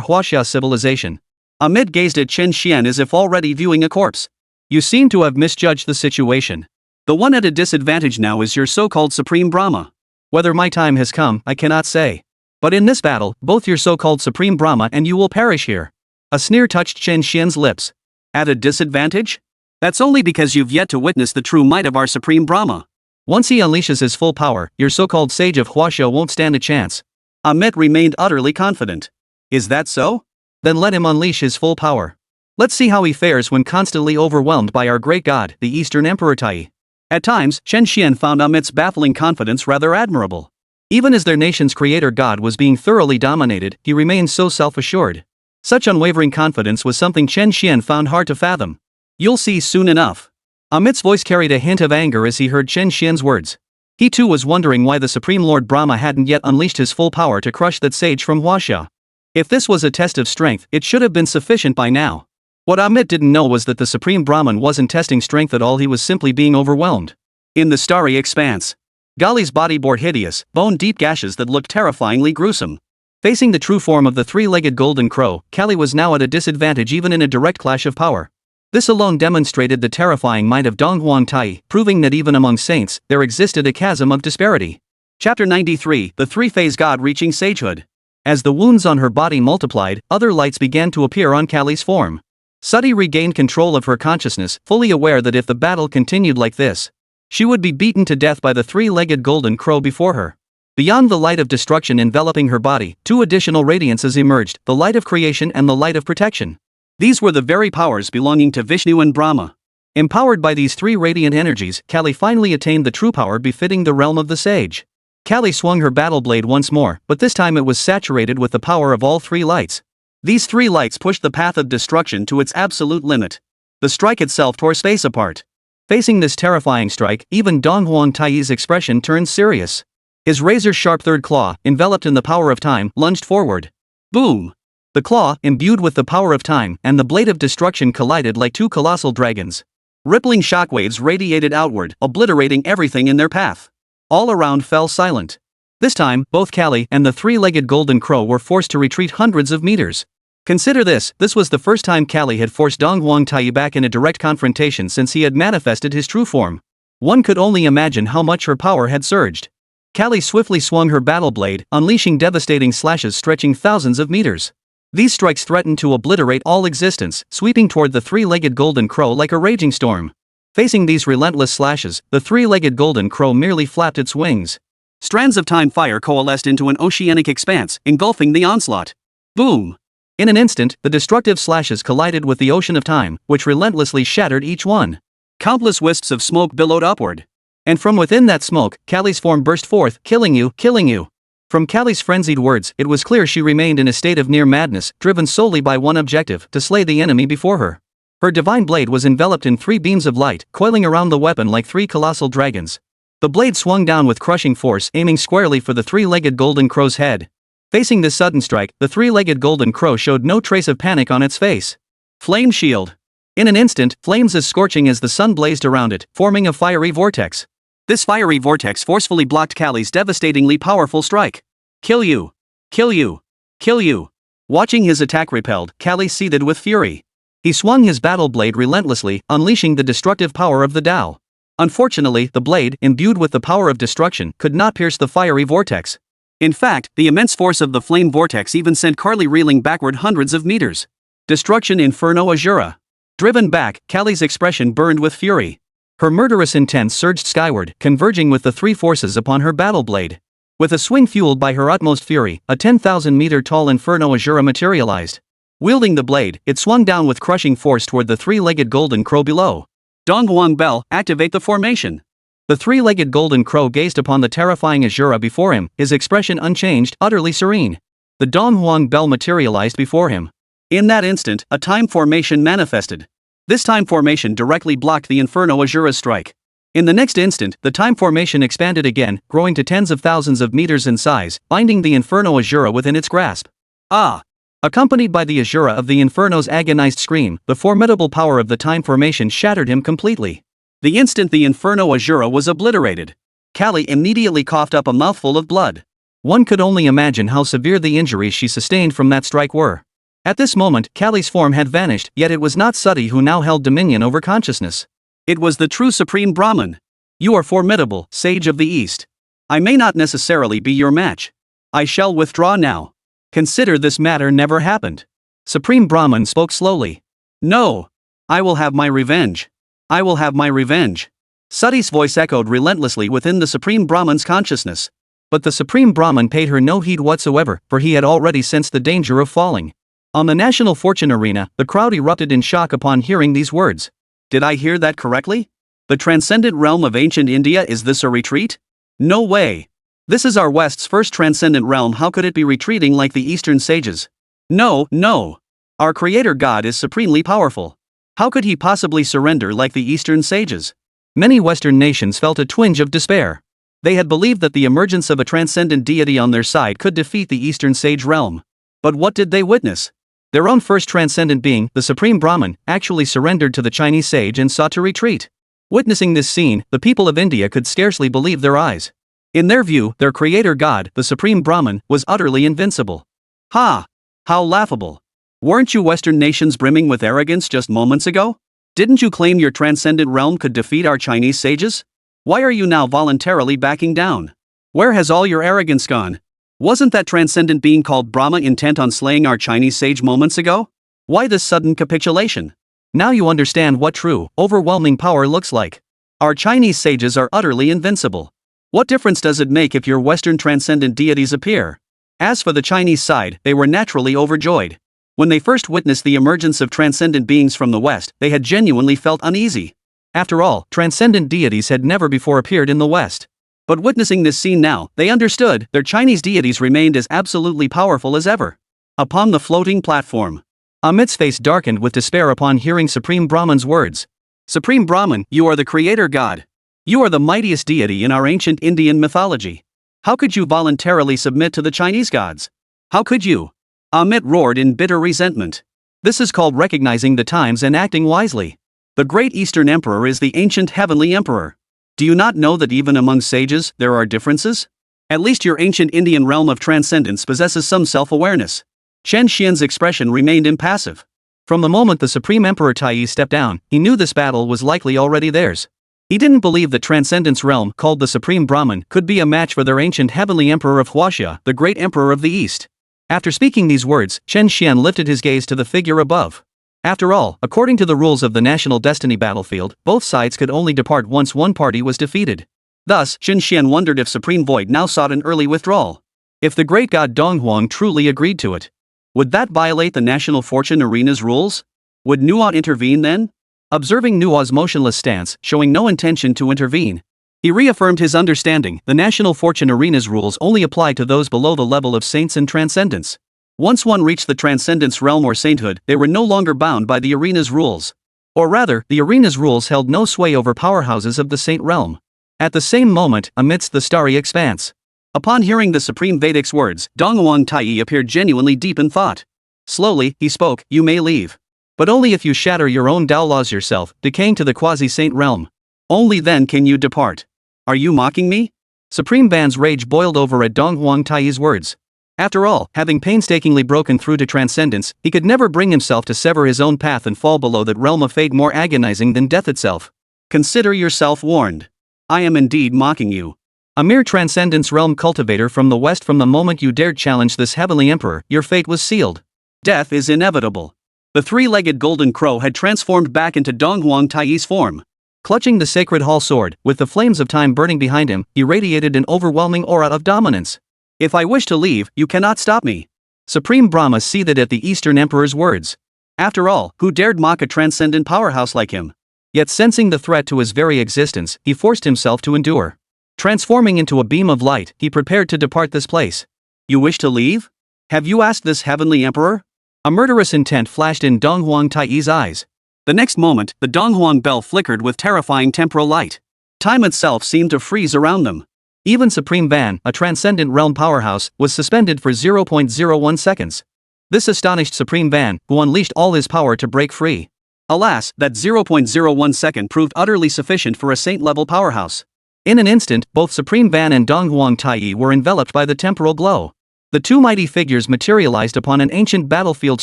Huaxia civilization. Amit gazed at Chen Xuan as if already viewing a corpse. You seem to have misjudged the situation. The one at a disadvantage now is your so-called Supreme Brahma. Whether my time has come, I cannot say. But in this battle, both your so-called Supreme Brahma and you will perish here. A sneer touched Chen Xian's lips. At a disadvantage? That's only because you've yet to witness the true might of our Supreme Brahma. Once he unleashes his full power, your so-called sage of Huaxia won't stand a chance. Amit remained utterly confident. Is that so? Then let him unleash his full power. Let's see how he fares when constantly overwhelmed by our great god, the Eastern Emperor Tai. At times, Chen Xuan found Amit's baffling confidence rather admirable. Even as their nation's creator god was being thoroughly dominated, he remained so self-assured. Such unwavering confidence was something Chen Xuan found hard to fathom. You'll see soon enough. Amit's voice carried a hint of anger as he heard Chen Xian's words. He too was wondering why the Supreme Lord Brahma hadn't yet unleashed his full power to crush that sage from Huaxia. If this was a test of strength, it should have been sufficient by now. What Amit didn't know was that the Supreme Brahman wasn't testing strength at all, he was simply being overwhelmed. In the starry expanse, Kali's body bore hideous, bone-deep gashes that looked terrifyingly gruesome. Facing the true form of the three-legged golden crow, Kali was now at a disadvantage even in a direct clash of power. This alone demonstrated the terrifying might of Dong Huang Tai, proving that even among saints, there existed a chasm of disparity. Chapter 93, The Three-Phase God Reaching Sagehood. As the wounds on her body multiplied, other lights began to appear on Kali's form. Sati regained control of her consciousness, fully aware that if the battle continued like this, she would be beaten to death by the three-legged golden crow before her. Beyond the light of destruction enveloping her body, two additional radiances emerged, the light of creation and the light of protection. These were the very powers belonging to Vishnu and Brahma. Empowered by these three radiant energies, Kali finally attained the true power befitting the realm of the sage. Kali swung her battle blade once more, but this time it was saturated with the power of all three lights. These three lights pushed the path of destruction to its absolute limit. The strike itself tore space apart. Facing this terrifying strike, even Dong Huang Tai's expression turned serious. His razor-sharp third claw, enveloped in the power of time, lunged forward. Boom! The claw, imbued with the power of time, and the blade of destruction collided like two colossal dragons. Rippling shockwaves radiated outward, obliterating everything in their path. All around fell silent. This time, both Kali and the three-legged golden crow were forced to retreat hundreds of meters. Consider this was the first time Kali had forced Dong Huang Tai back in a direct confrontation since he had manifested his true form. One could only imagine how much her power had surged. Kali swiftly swung her battle blade, unleashing devastating slashes stretching thousands of meters. These strikes threatened to obliterate all existence, sweeping toward the three-legged golden crow like a raging storm. Facing these relentless slashes, the three-legged golden crow merely flapped its wings. Strands of time fire coalesced into an oceanic expanse, engulfing the onslaught. Boom! In an instant, the destructive slashes collided with the ocean of time, which relentlessly shattered each one. Countless wisps of smoke billowed upward. And from within that smoke, Callie's form burst forth, killing you, killing you. From Callie's frenzied words, it was clear she remained in a state of near madness, driven solely by one objective, to slay the enemy before her. Her divine blade was enveloped in 3 beams of light, coiling around the weapon like 3 colossal dragons. The blade swung down with crushing force, aiming squarely for the three-legged golden crow's head. Facing this sudden strike, the three-legged golden crow showed no trace of panic on its face. Flame shield. In an instant, flames as scorching as the sun blazed around it, forming a fiery vortex. This fiery vortex forcefully blocked Callie's devastatingly powerful strike. Kill you! Kill you! Kill you! Watching his attack repelled, Callie seethed with fury. He swung his battle blade relentlessly, unleashing the destructive power of the Tao. Unfortunately, the blade, imbued with the power of destruction, could not pierce the fiery vortex. In fact, the immense force of the flame vortex even sent Carly reeling backward hundreds of meters. Destruction Inferno Azura. Driven back, Callie's expression burned with fury. Her murderous intent surged skyward, converging with the 3 forces upon her battle blade. With a swing fueled by her utmost fury, a 10,000-meter-tall Inferno Azura materialized. Wielding the blade, it swung down with crushing force toward the three-legged golden crow below. Donghuang Bell, activate the formation. The three-legged golden crow gazed upon the terrifying Azura before him, his expression unchanged, utterly serene. The Donghuang Bell materialized before him. In that instant, a time formation manifested. This time formation directly blocked the Inferno Azura's strike. In the next instant, the time formation expanded again, growing to tens of thousands of meters in size, binding the Inferno Azura within its grasp. Ah! Accompanied by the Azura of the Inferno's agonized scream, the formidable power of the time formation shattered him completely. The instant the Inferno Azura was obliterated, Callie immediately coughed up a mouthful of blood. One could only imagine how severe the injuries she sustained from that strike were. At this moment, Callie's form had vanished, yet it was not Sati who now held dominion over consciousness. It was the true Supreme Brahman. You are formidable, Sage of the East. I may not necessarily be your match. I shall withdraw now. Consider this matter never happened. Supreme Brahman spoke slowly. No. I will have my revenge. I will have my revenge. Sati's voice echoed relentlessly within the Supreme Brahman's consciousness. But the Supreme Brahman paid her no heed whatsoever, for he had already sensed the danger of falling. On the national fortune arena, the crowd erupted in shock upon hearing these words. Did I hear that correctly? The transcendent realm of ancient India, is this a retreat? No way. This is our West's first transcendent realm, how could it be retreating like the Eastern sages? No, no. Our Creator God is supremely powerful. How could he possibly surrender like the Eastern sages? Many Western nations felt a twinge of despair. They had believed that the emergence of a transcendent deity on their side could defeat the Eastern sage realm. But what did they witness? Their own first transcendent being, the Supreme Brahman, actually surrendered to the Chinese sage and sought to retreat. Witnessing this scene, the people of India could scarcely believe their eyes. In their view, their creator god, the Supreme Brahman, was utterly invincible. Ha! How laughable! Weren't you Western nations brimming with arrogance just moments ago? Didn't you claim your transcendent realm could defeat our Chinese sages? Why are you now voluntarily backing down? Where has all your arrogance gone? Wasn't that transcendent being called Brahma intent on slaying our Chinese sage moments ago? Why this sudden capitulation? Now you understand what true, overwhelming power looks like. Our Chinese sages are utterly invincible. What difference does it make if your Western transcendent deities appear? As for the Chinese side, they were naturally overjoyed. When they first witnessed the emergence of transcendent beings from the West, they had genuinely felt uneasy. After all, transcendent deities had never before appeared in the West. But witnessing this scene now, they understood their Chinese deities remained as absolutely powerful as ever. Upon the floating platform, Amit's face darkened with despair upon hearing Supreme Brahman's words. Supreme Brahman, you are the creator god. You are the mightiest deity in our ancient Indian mythology. How could you voluntarily submit to the Chinese gods? How could you? Amit roared in bitter resentment. This is called recognizing the times and acting wisely. The great Eastern Emperor is the ancient heavenly emperor. Do you not know that even among sages, there are differences? At least your ancient Indian realm of transcendence possesses some self-awareness. Chen Xuan's expression remained impassive. From the moment the Supreme Emperor Tai stepped down, he knew this battle was likely already theirs. He didn't believe that Transcendence realm, called the Supreme Brahman, could be a match for their ancient heavenly emperor of Huaxia, the great emperor of the East. After speaking these words, Chen Xuan lifted his gaze to the figure above. After all, according to the rules of the national destiny battlefield, both sides could only depart once one party was defeated. Thus, Chen Xuan wondered if Supreme Void now sought an early withdrawal. If the great god Donghuang truly agreed to it, would that violate the national fortune arena's rules? Would Nuot intervene then? Observing Nuot's motionless stance, showing no intention to intervene, he reaffirmed his understanding. The national fortune arena's rules only apply to those below the level of saints and transcendence. Once one reached the transcendence realm or sainthood, they were no longer bound by the arena's rules. Or rather, the arena's rules held no sway over powerhouses of the saint realm. At the same moment, amidst the starry expanse, upon hearing the Supreme Vedic's words, Donghuang Taiyi appeared genuinely deep in thought. Slowly, he spoke, "You may leave. But only if you shatter your own Tao laws yourself, decaying to the quasi-saint realm. Only then can you depart." Are you mocking me? Supreme Ban's rage boiled over at Donghuang Taiyi's words. After all, having painstakingly broken through to transcendence, he could never bring himself to sever his own path and fall below that realm of fate more agonizing than death itself. Consider yourself warned. I am indeed mocking you. A mere transcendence realm cultivator from the west. From the moment you dared challenge this heavenly emperor, your fate was sealed. Death is inevitable. The three-legged golden crow had transformed back into Donghuang Taiyi's form. Clutching the sacred hall sword, with the flames of time burning behind him, he radiated an overwhelming aura of dominance. If I wish to leave, you cannot stop me. Supreme Brahma seethed at the Eastern Emperor's words. After all, who dared mock a transcendent powerhouse like him? Yet sensing the threat to his very existence, he forced himself to endure. Transforming into a beam of light, he prepared to depart this place. You wish to leave? Have you asked this heavenly emperor? A murderous intent flashed in Donghuang Taiyi's eyes. The next moment, the Donghuang bell flickered with terrifying temporal light. Time itself seemed to freeze around them. Even Supreme Ban, a transcendent realm powerhouse, was suspended for 0.01 seconds. This astonished Supreme Ban, who unleashed all his power to break free. Alas, that 0.01 second proved utterly sufficient for a saint-level powerhouse. In an instant, both Supreme Ban and Donghuang Taiyi were enveloped by the temporal glow. The two mighty figures materialized upon an ancient battlefield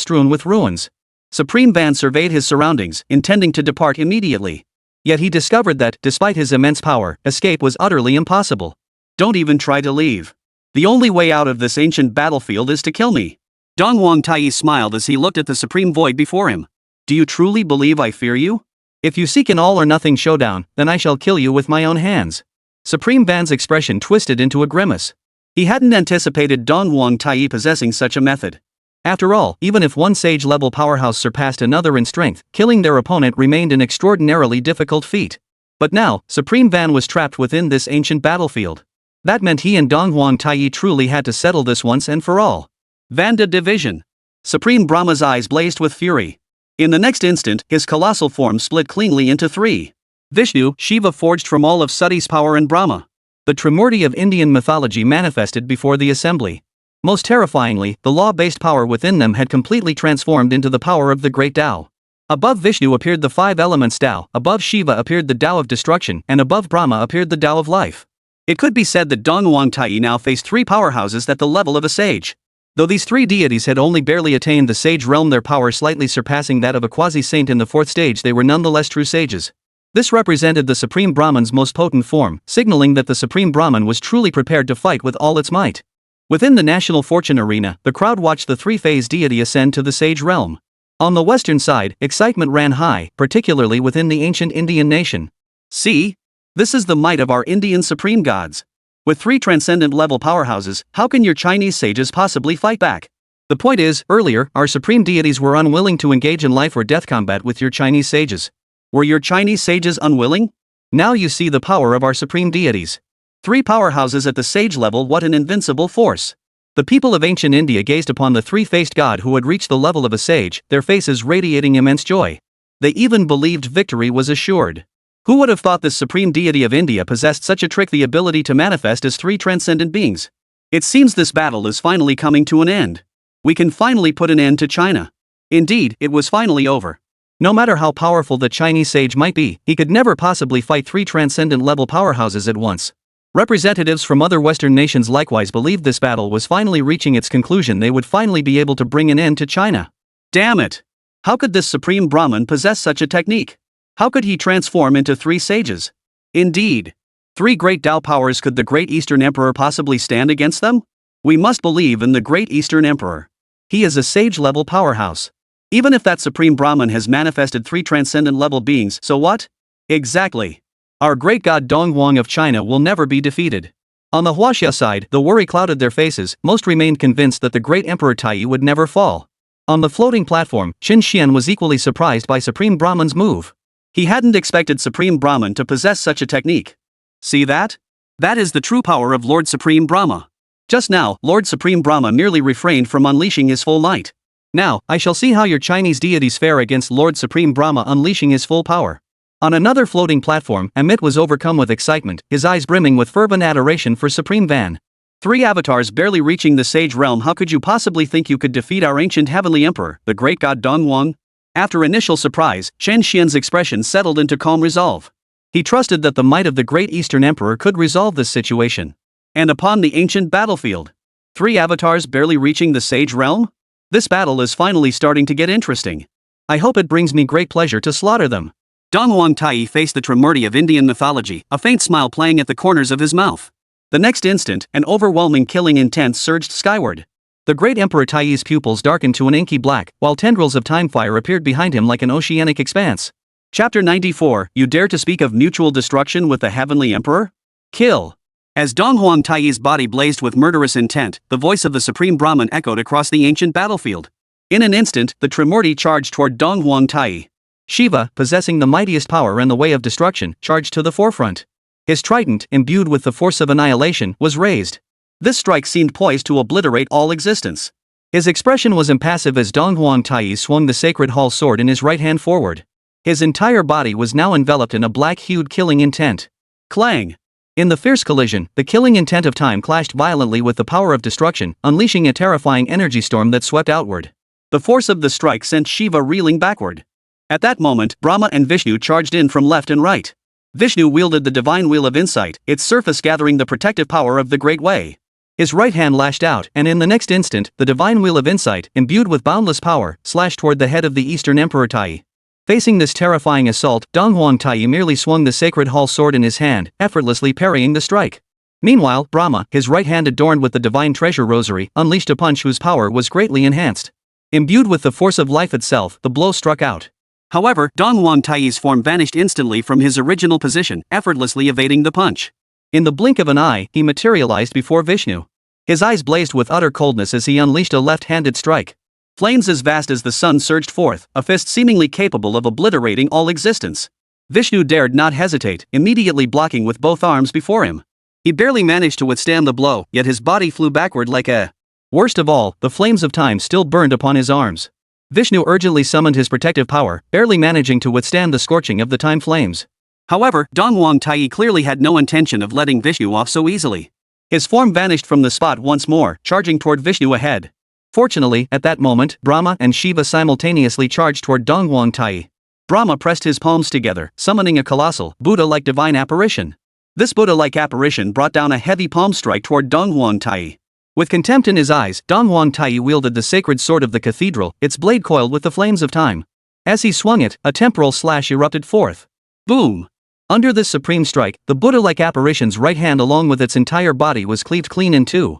strewn with ruins. Supreme Ban surveyed his surroundings, intending to depart immediately. Yet he discovered that, despite his immense power, escape was utterly impossible. Don't even try to leave. The only way out of this ancient battlefield is to kill me. Donghuang Taiyi smiled as he looked at the supreme void before him. Do you truly believe I fear you? If you seek an all-or-nothing showdown, then I shall kill you with my own hands. Supreme Ban's expression twisted into a grimace. He hadn't anticipated Donghuang Taiyi possessing such a method. After all, even if one sage-level powerhouse surpassed another in strength, killing their opponent remained an extraordinarily difficult feat. But now, Supreme Ban was trapped within this ancient battlefield. That meant he and Donghuang Taiyi truly had to settle this once and for all. Vanda division. Supreme Brahma's eyes blazed with fury. In the next instant, his colossal form split cleanly into three. Vishnu, Shiva forged from all of Sati's power, and Brahma, the Trimurti of Indian mythology, manifested before the assembly. Most terrifyingly, the law-based power within them had completely transformed into the power of the great Tao. Above Vishnu appeared the five elements Tao, above Shiva appeared the Tao of destruction, and above Brahma appeared the Tao of life. It could be said that Donghuang Taiyi now faced three powerhouses at the level of a sage. Though these three deities had only barely attained the sage realm, their power slightly surpassing that of a quasi-saint in the fourth stage, they were nonetheless true sages. This represented the Supreme Brahman's most potent form, signaling that the Supreme Brahman was truly prepared to fight with all its might. Within the national fortune arena, the crowd watched the three-phase deity ascend to the sage realm. On the western side, excitement ran high, particularly within the ancient Indian nation. See? This is the might of our Indian supreme gods. With three transcendent-level powerhouses, how can your Chinese sages possibly fight back? The point is, earlier, our supreme deities were unwilling to engage in life or death combat with your Chinese sages. Were your Chinese sages unwilling? Now you see the power of our supreme deities. Three powerhouses at the sage level, what an invincible force. The people of ancient India gazed upon the three-faced god who had reached the level of a sage, their faces radiating immense joy. They even believed victory was assured. Who would have thought this supreme deity of India possessed such a trick, the ability to manifest as three transcendent beings? It seems this battle is finally coming to an end. We can finally put an end to China. Indeed, it was finally over. No matter how powerful the Chinese sage might be, he could never possibly fight three transcendent-level powerhouses at once. Representatives from other Western nations likewise believed this battle was finally reaching its conclusion. They would finally be able to bring an end to China. Damn it! How could this supreme Brahman possess such a technique? How could he transform into three sages? Indeed. Three great Tao powers. Could the great Eastern Emperor possibly stand against them? We must believe in the great Eastern Emperor. He is a sage-level powerhouse. Even if that Supreme Brahman has manifested 3 transcendent-level beings, so what? Exactly. Our great god Donghuang of China will never be defeated. On the Huaxia side, the worry clouded their faces. Most remained convinced that the great Emperor Taiyi would never fall. On the floating platform, Chen Xuan was equally surprised by Supreme Brahman's move. He hadn't expected Supreme Brahman to possess such a technique. See that? That is the true power of Lord Supreme Brahma. Just now, Lord Supreme Brahma merely refrained from unleashing his full might. Now, I shall see how your Chinese deities fare against Lord Supreme Brahma unleashing his full power. On another floating platform, Amit was overcome with excitement, his eyes brimming with fervent adoration for Supreme Van. 3 avatars barely reaching the sage realm. How could you possibly think you could defeat our ancient heavenly emperor, the great god Donghuang? After initial surprise, Chen Xian's expression settled into calm resolve. He trusted that the might of the great Eastern Emperor could resolve this situation. And upon the ancient battlefield, 3 avatars barely reaching the sage realm? This battle is finally starting to get interesting. I hope it brings me great pleasure to slaughter them. Donghuang Taiyi faced the Trimurti of Indian mythology, a faint smile playing at the corners of his mouth. The next instant, an overwhelming killing intent surged skyward. The great Emperor Taiyi's pupils darkened to an inky black, while tendrils of time fire appeared behind him like an oceanic expanse. Chapter 94, You dare to speak of mutual destruction with the heavenly emperor? Kill. As Donghuang Taiyi's body blazed with murderous intent, the voice of the Supreme Brahman echoed across the ancient battlefield. In an instant, the Trimurti charged toward Donghuang Taiyi. Shiva, possessing the mightiest power and the way of destruction, charged to the forefront. His trident, imbued with the force of annihilation, was raised. This strike seemed poised to obliterate all existence. His expression was impassive as Donghuang Taiyi swung the sacred hall sword in his right hand forward. His entire body was now enveloped in a black-hued killing intent. Clang! In the fierce collision, the killing intent of time clashed violently with the power of destruction, unleashing a terrifying energy storm that swept outward. The force of the strike sent Shiva reeling backward. At that moment, Brahma and Vishnu charged in from left and right. Vishnu wielded the divine wheel of insight, its surface gathering the protective power of the Great Way. His right hand lashed out, and in the next instant, the divine wheel of insight, imbued with boundless power, slashed toward the head of the Eastern Emperor Taiyi. Facing this terrifying assault, Donghuang Taiyi merely swung the sacred hall sword in his hand, effortlessly parrying the strike. Meanwhile, Brahma, his right hand adorned with the divine treasure rosary, unleashed a punch whose power was greatly enhanced. Imbued with the force of life itself, the blow struck out. However, Donghuang Taiyi's form vanished instantly from his original position, effortlessly evading the punch. In the blink of an eye, he materialized before Vishnu. His eyes blazed with utter coldness as he unleashed a left-handed strike. Flames as vast as the sun surged forth, a fist seemingly capable of obliterating all existence. Vishnu dared not hesitate, immediately blocking with both arms before him. He barely managed to withstand the blow, yet his body flew backward like a... Worst of all, the flames of time still burned upon his arms. Vishnu urgently summoned his protective power, barely managing to withstand the scorching of the time flames. However, Donghuang Taiyi clearly had no intention of letting Vishnu off so easily. His form vanished from the spot once more, charging toward Vishnu ahead. Fortunately, at that moment, Brahma and Shiva simultaneously charged toward Donghuang Taiyi. Brahma pressed his palms together, summoning a colossal, Buddha-like divine apparition. This Buddha-like apparition brought down a heavy palm strike toward Donghuang Taiyi. With contempt in his eyes, Donghuang Taiyi wielded the sacred sword of the cathedral, its blade coiled with the flames of time. As he swung it, a temporal slash erupted forth. Boom! Under this supreme strike, the Buddha-like apparition's right hand along with its entire body was cleaved clean in two.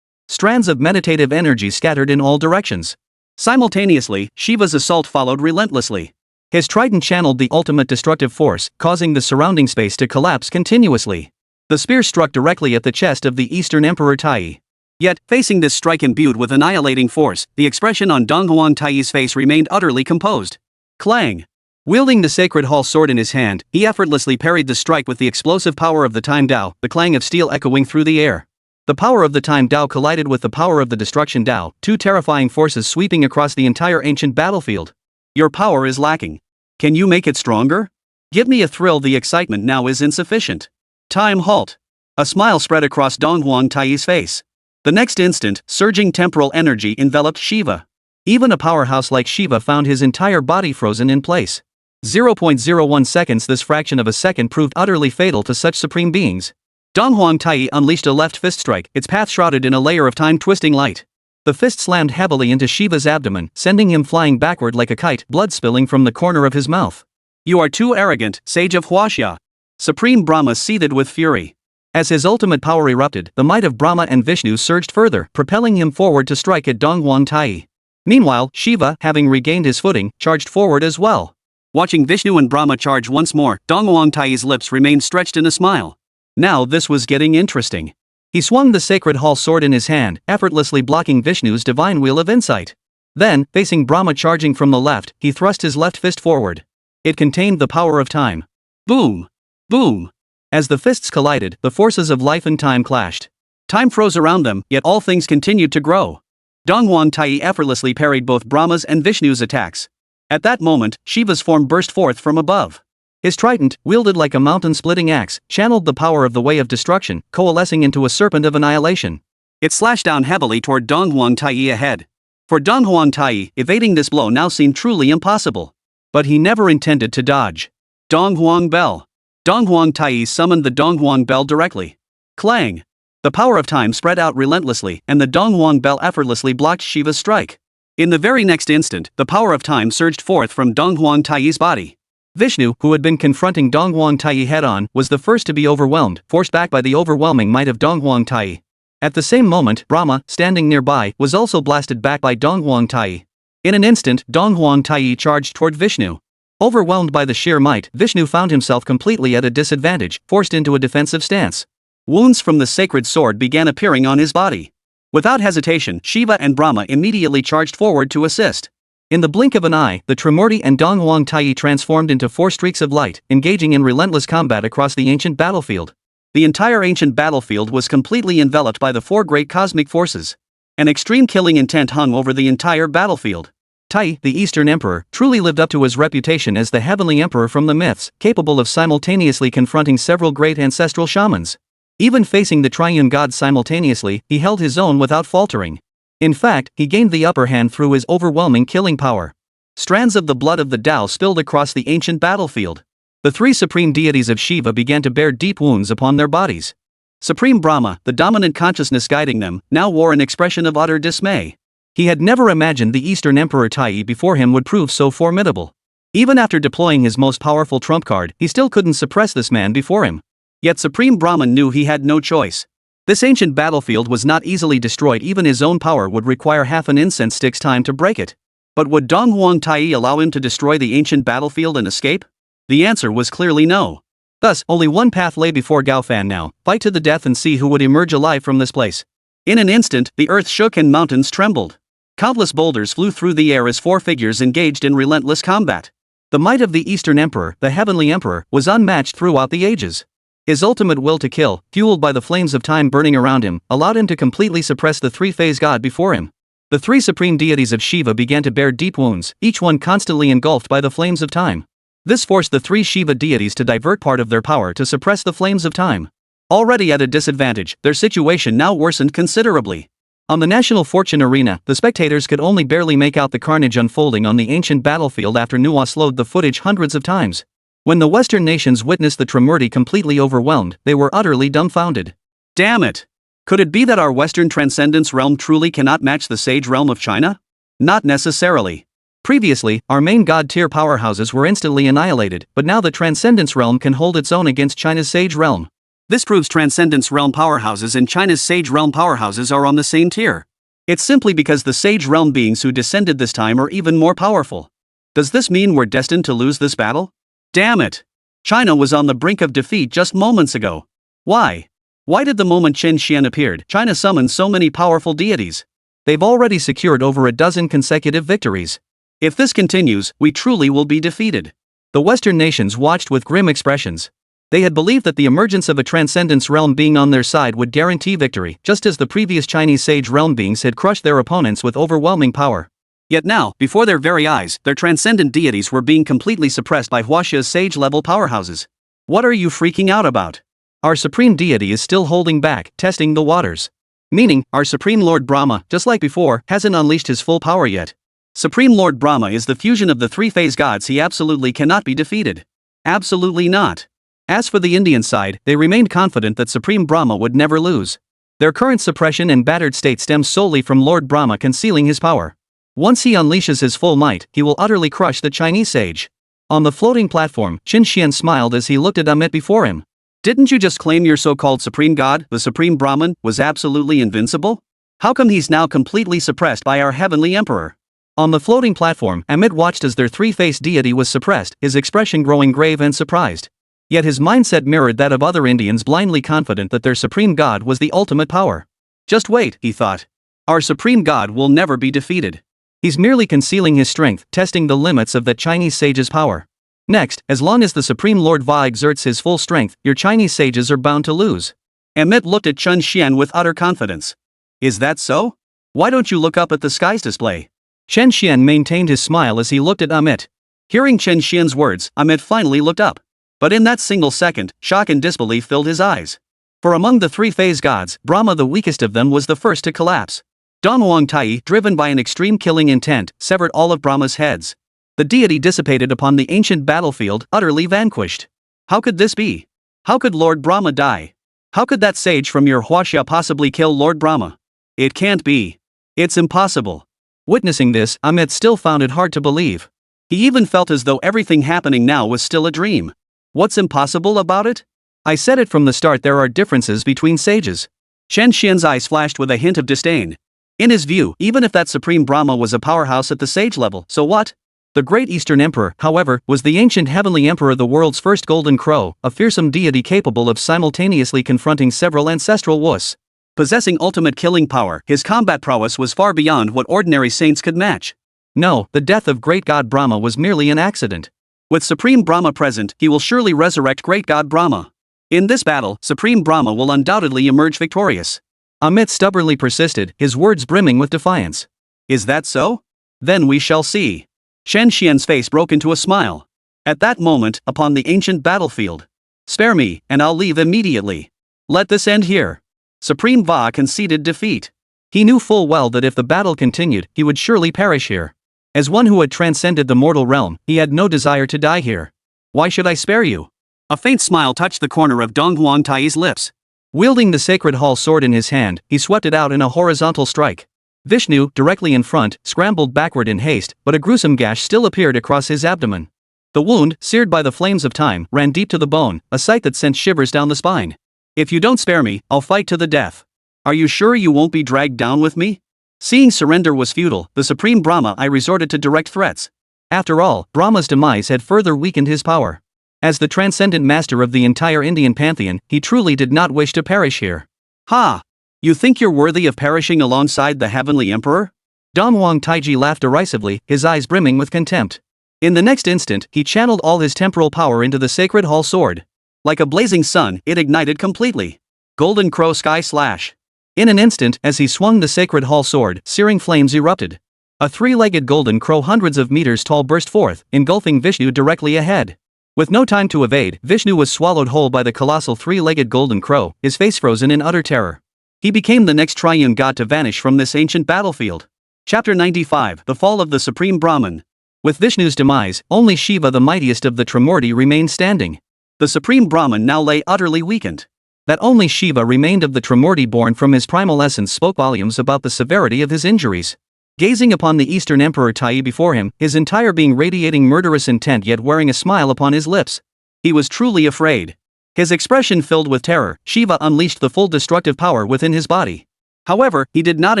Strands of meditative energy scattered in all directions. Simultaneously, Shiva's assault followed relentlessly. His trident channeled the ultimate destructive force, causing the surrounding space to collapse continuously. The spear struck directly at the chest of the Eastern Emperor Taiyi. Yet, facing this strike imbued with annihilating force, the expression on Donghuang Taiyi's face remained utterly composed. Clang! Wielding the sacred hall sword in his hand, he effortlessly parried the strike with the explosive power of the Time Dao, the clang of steel echoing through the air. The power of the Time Dao collided with the power of the Destruction Dao, two terrifying forces sweeping across the entire ancient battlefield. Your power is lacking. Can you make it stronger? Give me a thrill. The excitement now is insufficient. Time halt. A smile spread across Donghuang Taiyi's face. The next instant, surging temporal energy enveloped Shiva. Even a powerhouse like Shiva found his entire body frozen in place. 0.01 seconds. This fraction of a second proved utterly fatal to such supreme beings. Donghuang Taiyi unleashed a left fist strike, its path shrouded in a layer of time-twisting light. The fist slammed heavily into Shiva's abdomen, sending him flying backward like a kite, blood spilling from the corner of his mouth. You are too arrogant, sage of Huaxia. Supreme Brahma seethed with fury. As his ultimate power erupted, the might of Brahma and Vishnu surged further, propelling him forward to strike at Donghuang Tai. Meanwhile, Shiva, having regained his footing, charged forward as well. Watching Vishnu and Brahma charge once more, Donghuang Tai's lips remained stretched in a smile. Now this was getting interesting. He swung the sacred hall sword in his hand, effortlessly blocking Vishnu's divine wheel of insight. Then, facing Brahma charging from the left, he thrust his left fist forward. It contained the power of time. Boom! Boom! As the fists collided, the forces of life and time clashed. Time froze around them, yet all things continued to grow. Donghuang Tai effortlessly parried both Brahma's and Vishnu's attacks. At that moment, Shiva's form burst forth from above. His trident, wielded like a mountain-splitting axe, channeled the power of the Way of Destruction, coalescing into a serpent of annihilation. It slashed down heavily toward Donghuang Tai ahead. For Donghuang Tai, evading this blow now seemed truly impossible. But he never intended to dodge. Donghuang Bell. Donghuang Tai summoned the Donghuang Bell directly. Clang! The power of time spread out relentlessly, and the Donghuang Bell effortlessly blocked Shiva's strike. In the very next instant, the power of time surged forth from Donghuang Tai's body. Vishnu, who had been confronting Donghuang Tai head-on, was the first to be overwhelmed, forced back by the overwhelming might of Donghuang Tai. At the same moment, Brahma, standing nearby, was also blasted back by Donghuang Tai. In an instant, Donghuang Tai charged toward Vishnu. Overwhelmed by the sheer might, Vishnu found himself completely at a disadvantage, forced into a defensive stance. Wounds from the sacred sword began appearing on his body. Without hesitation, Shiva and Brahma immediately charged forward to assist. In the blink of an eye, the Trimurti and Donghuang Tai transformed into 4 streaks of light, engaging in relentless combat across the ancient battlefield. The entire ancient battlefield was completely enveloped by the 4 great cosmic forces. An extreme killing intent hung over the entire battlefield. Tai, the Eastern Emperor, truly lived up to his reputation as the heavenly emperor from the myths, capable of simultaneously confronting several great ancestral shamans. Even facing the triune gods simultaneously, he held his own without faltering. In fact, he gained the upper hand through his overwhelming killing power. Strands of the blood of the Tao spilled across the ancient battlefield. The 3 supreme deities of Shiva began to bear deep wounds upon their bodies. Supreme Brahma, the dominant consciousness guiding them, now wore an expression of utter dismay. He had never imagined the Eastern Emperor Tai before him would prove so formidable. Even after deploying his most powerful trump card, he still couldn't suppress this man before him. Yet Supreme Brahman knew he had no choice. This ancient battlefield was not easily destroyed. Even his own power would require half an incense stick's time to break it. But would Donghuang Tai allow him to destroy the ancient battlefield and escape? The answer was clearly no. Thus, only one path lay before Gaofan now: fight to the death and see who would emerge alive from this place. In an instant, the earth shook and mountains trembled. Countless boulders flew through the air as 4 figures engaged in relentless combat. The might of the Eastern Emperor, the Heavenly Emperor, was unmatched throughout the ages. His ultimate will to kill, fueled by the flames of time burning around him, allowed him to completely suppress the 3-phase god before him. The 3 supreme deities of Shiva began to bear deep wounds, each one constantly engulfed by the flames of time. This forced the 3 Shiva deities to divert part of their power to suppress the flames of time. Already at a disadvantage, their situation now worsened considerably. On the national fortune arena, the spectators could only barely make out the carnage unfolding on the ancient battlefield after Nuwa slowed the footage hundreds of times. When the Western nations witnessed the Trimurti completely overwhelmed, they were utterly dumbfounded. Damn it! Could it be that our Western Transcendence realm truly cannot match the Sage realm of China? Not necessarily. Previously, our main god-tier powerhouses were instantly annihilated, but now the Transcendence realm can hold its own against China's Sage realm. This proves Transcendence realm powerhouses and China's Sage realm powerhouses are on the same tier. It's simply because the Sage realm beings who descended this time are even more powerful. Does this mean we're destined to lose this battle? Damn it! China was on the brink of defeat just moments ago. Why? Why did the moment Chen Xuan appeared, China summon so many powerful deities? They've already secured over a dozen consecutive victories. If this continues, we truly will be defeated. The Western nations watched with grim expressions. They had believed that the emergence of a Transcendence realm being on their side would guarantee victory, just as the previous Chinese Sage realm beings had crushed their opponents with overwhelming power. Yet now, before their very eyes, their transcendent deities were being completely suppressed by Huaxia's Sage-level powerhouses. What are you freaking out about? Our supreme deity is still holding back, testing the waters. Meaning, our supreme Lord Brahma, just like before, hasn't unleashed his full power yet. Supreme Lord Brahma is the fusion of the 3-phase gods. He absolutely cannot be defeated. Absolutely not. As for the Indian side, they remained confident that Supreme Brahma would never lose. Their current suppression and battered state stems solely from Lord Brahma concealing his power. Once he unleashes his full might, he will utterly crush the Chinese sage. On the floating platform, Chen Xuan smiled as he looked at Amit before him. Didn't you just claim your so-called supreme god, the supreme Brahman, was absolutely invincible? How come he's now completely suppressed by our heavenly emperor? On the floating platform, Amit watched as their three-faced deity was suppressed, his expression growing grave and surprised. Yet his mindset mirrored that of other Indians blindly confident that their supreme god was the ultimate power. Just wait, he thought. Our supreme god will never be defeated. He's merely concealing his strength, testing the limits of that Chinese sage's power. Next, as long as the Supreme Lord Va exerts his full strength, your Chinese sages are bound to lose. Amit looked at Chen Xuan with utter confidence. Is that so? Why don't you look up at the sky's display? Chen Xuan maintained his smile as he looked at Amit. Hearing Chen Xuan's words, Amit finally looked up. But in that single second, shock and disbelief filled his eyes. For among the three-phase gods, Brahma, the weakest of them, was the first to collapse. Donghuang Tai, driven by an extreme killing intent, severed all of Brahma's heads. The deity dissipated upon the ancient battlefield, utterly vanquished. How could this be? How could Lord Brahma die? How could that sage from your Huaxia possibly kill Lord Brahma? It can't be. It's impossible. Witnessing this, Amit still found it hard to believe. He even felt as though everything happening now was still a dream. What's impossible about it? I said it from the start, there are differences between sages. Chen Xian's eyes flashed with a hint of disdain. In his view, even if that supreme Brahma was a powerhouse at the sage level, so what? The great Eastern Emperor, however, was the ancient heavenly emperor, the world's first golden crow, a fearsome deity capable of simultaneously confronting several ancestral wus. Possessing ultimate killing power, his combat prowess was far beyond what ordinary saints could match. No, the death of great god Brahma was merely an accident. With Supreme Brahma present, he will surely resurrect great god Brahma. In this battle, Supreme Brahma will undoubtedly emerge victorious. Amit stubbornly persisted, his words brimming with defiance. Is that so? Then we shall see. Chen Xian's face broke into a smile. At that moment, upon the ancient battlefield. Spare me, and I'll leave immediately. Let this end here. Supreme Va conceded defeat. He knew full well that if the battle continued, he would surely perish here. As one who had transcended the mortal realm, he had no desire to die here. Why should I spare you? A faint smile touched the corner of Donghuang Tai's lips. Wielding the sacred hall sword in his hand, he swept it out in a horizontal strike. Vishnu, directly in front, scrambled backward in haste, but a gruesome gash still appeared across his abdomen. The wound, seared by the flames of time, ran deep to the bone, a sight that sent shivers down the spine. If you don't spare me, I'll fight to the death. Are you sure you won't be dragged down with me? Seeing surrender was futile, the Supreme Brahma I resorted to direct threats. After all, Brahma's demise had further weakened his power. As the transcendent master of the entire Indian pantheon, he truly did not wish to perish here. Ha! You think you're worthy of perishing alongside the heavenly emperor? Donghuang Taiji laughed derisively, his eyes brimming with contempt. In the next instant, he channeled all his temporal power into the sacred hall sword. Like a blazing sun, it ignited completely. Golden Crow Sky Slash. In an instant, as he swung the sacred hall sword, searing flames erupted. A three-legged golden crow hundreds of meters tall burst forth, engulfing Vishnu directly ahead. With no time to evade, Vishnu was swallowed whole by the colossal three-legged golden crow, his face frozen in utter terror. He became the next triune god to vanish from this ancient battlefield. Chapter 95, The Fall of the Supreme Brahman. With Vishnu's demise, only Shiva, the mightiest of the Trimurti, remained standing. The Supreme Brahman now lay utterly weakened. That only Shiva remained of the Trimurti born from his primal essence spoke volumes about the severity of his injuries. Gazing upon the Eastern Emperor Tai before him, his entire being radiating murderous intent yet wearing a smile upon his lips. He was truly afraid. His expression filled with terror, Shiva unleashed the full destructive power within his body. However, he did not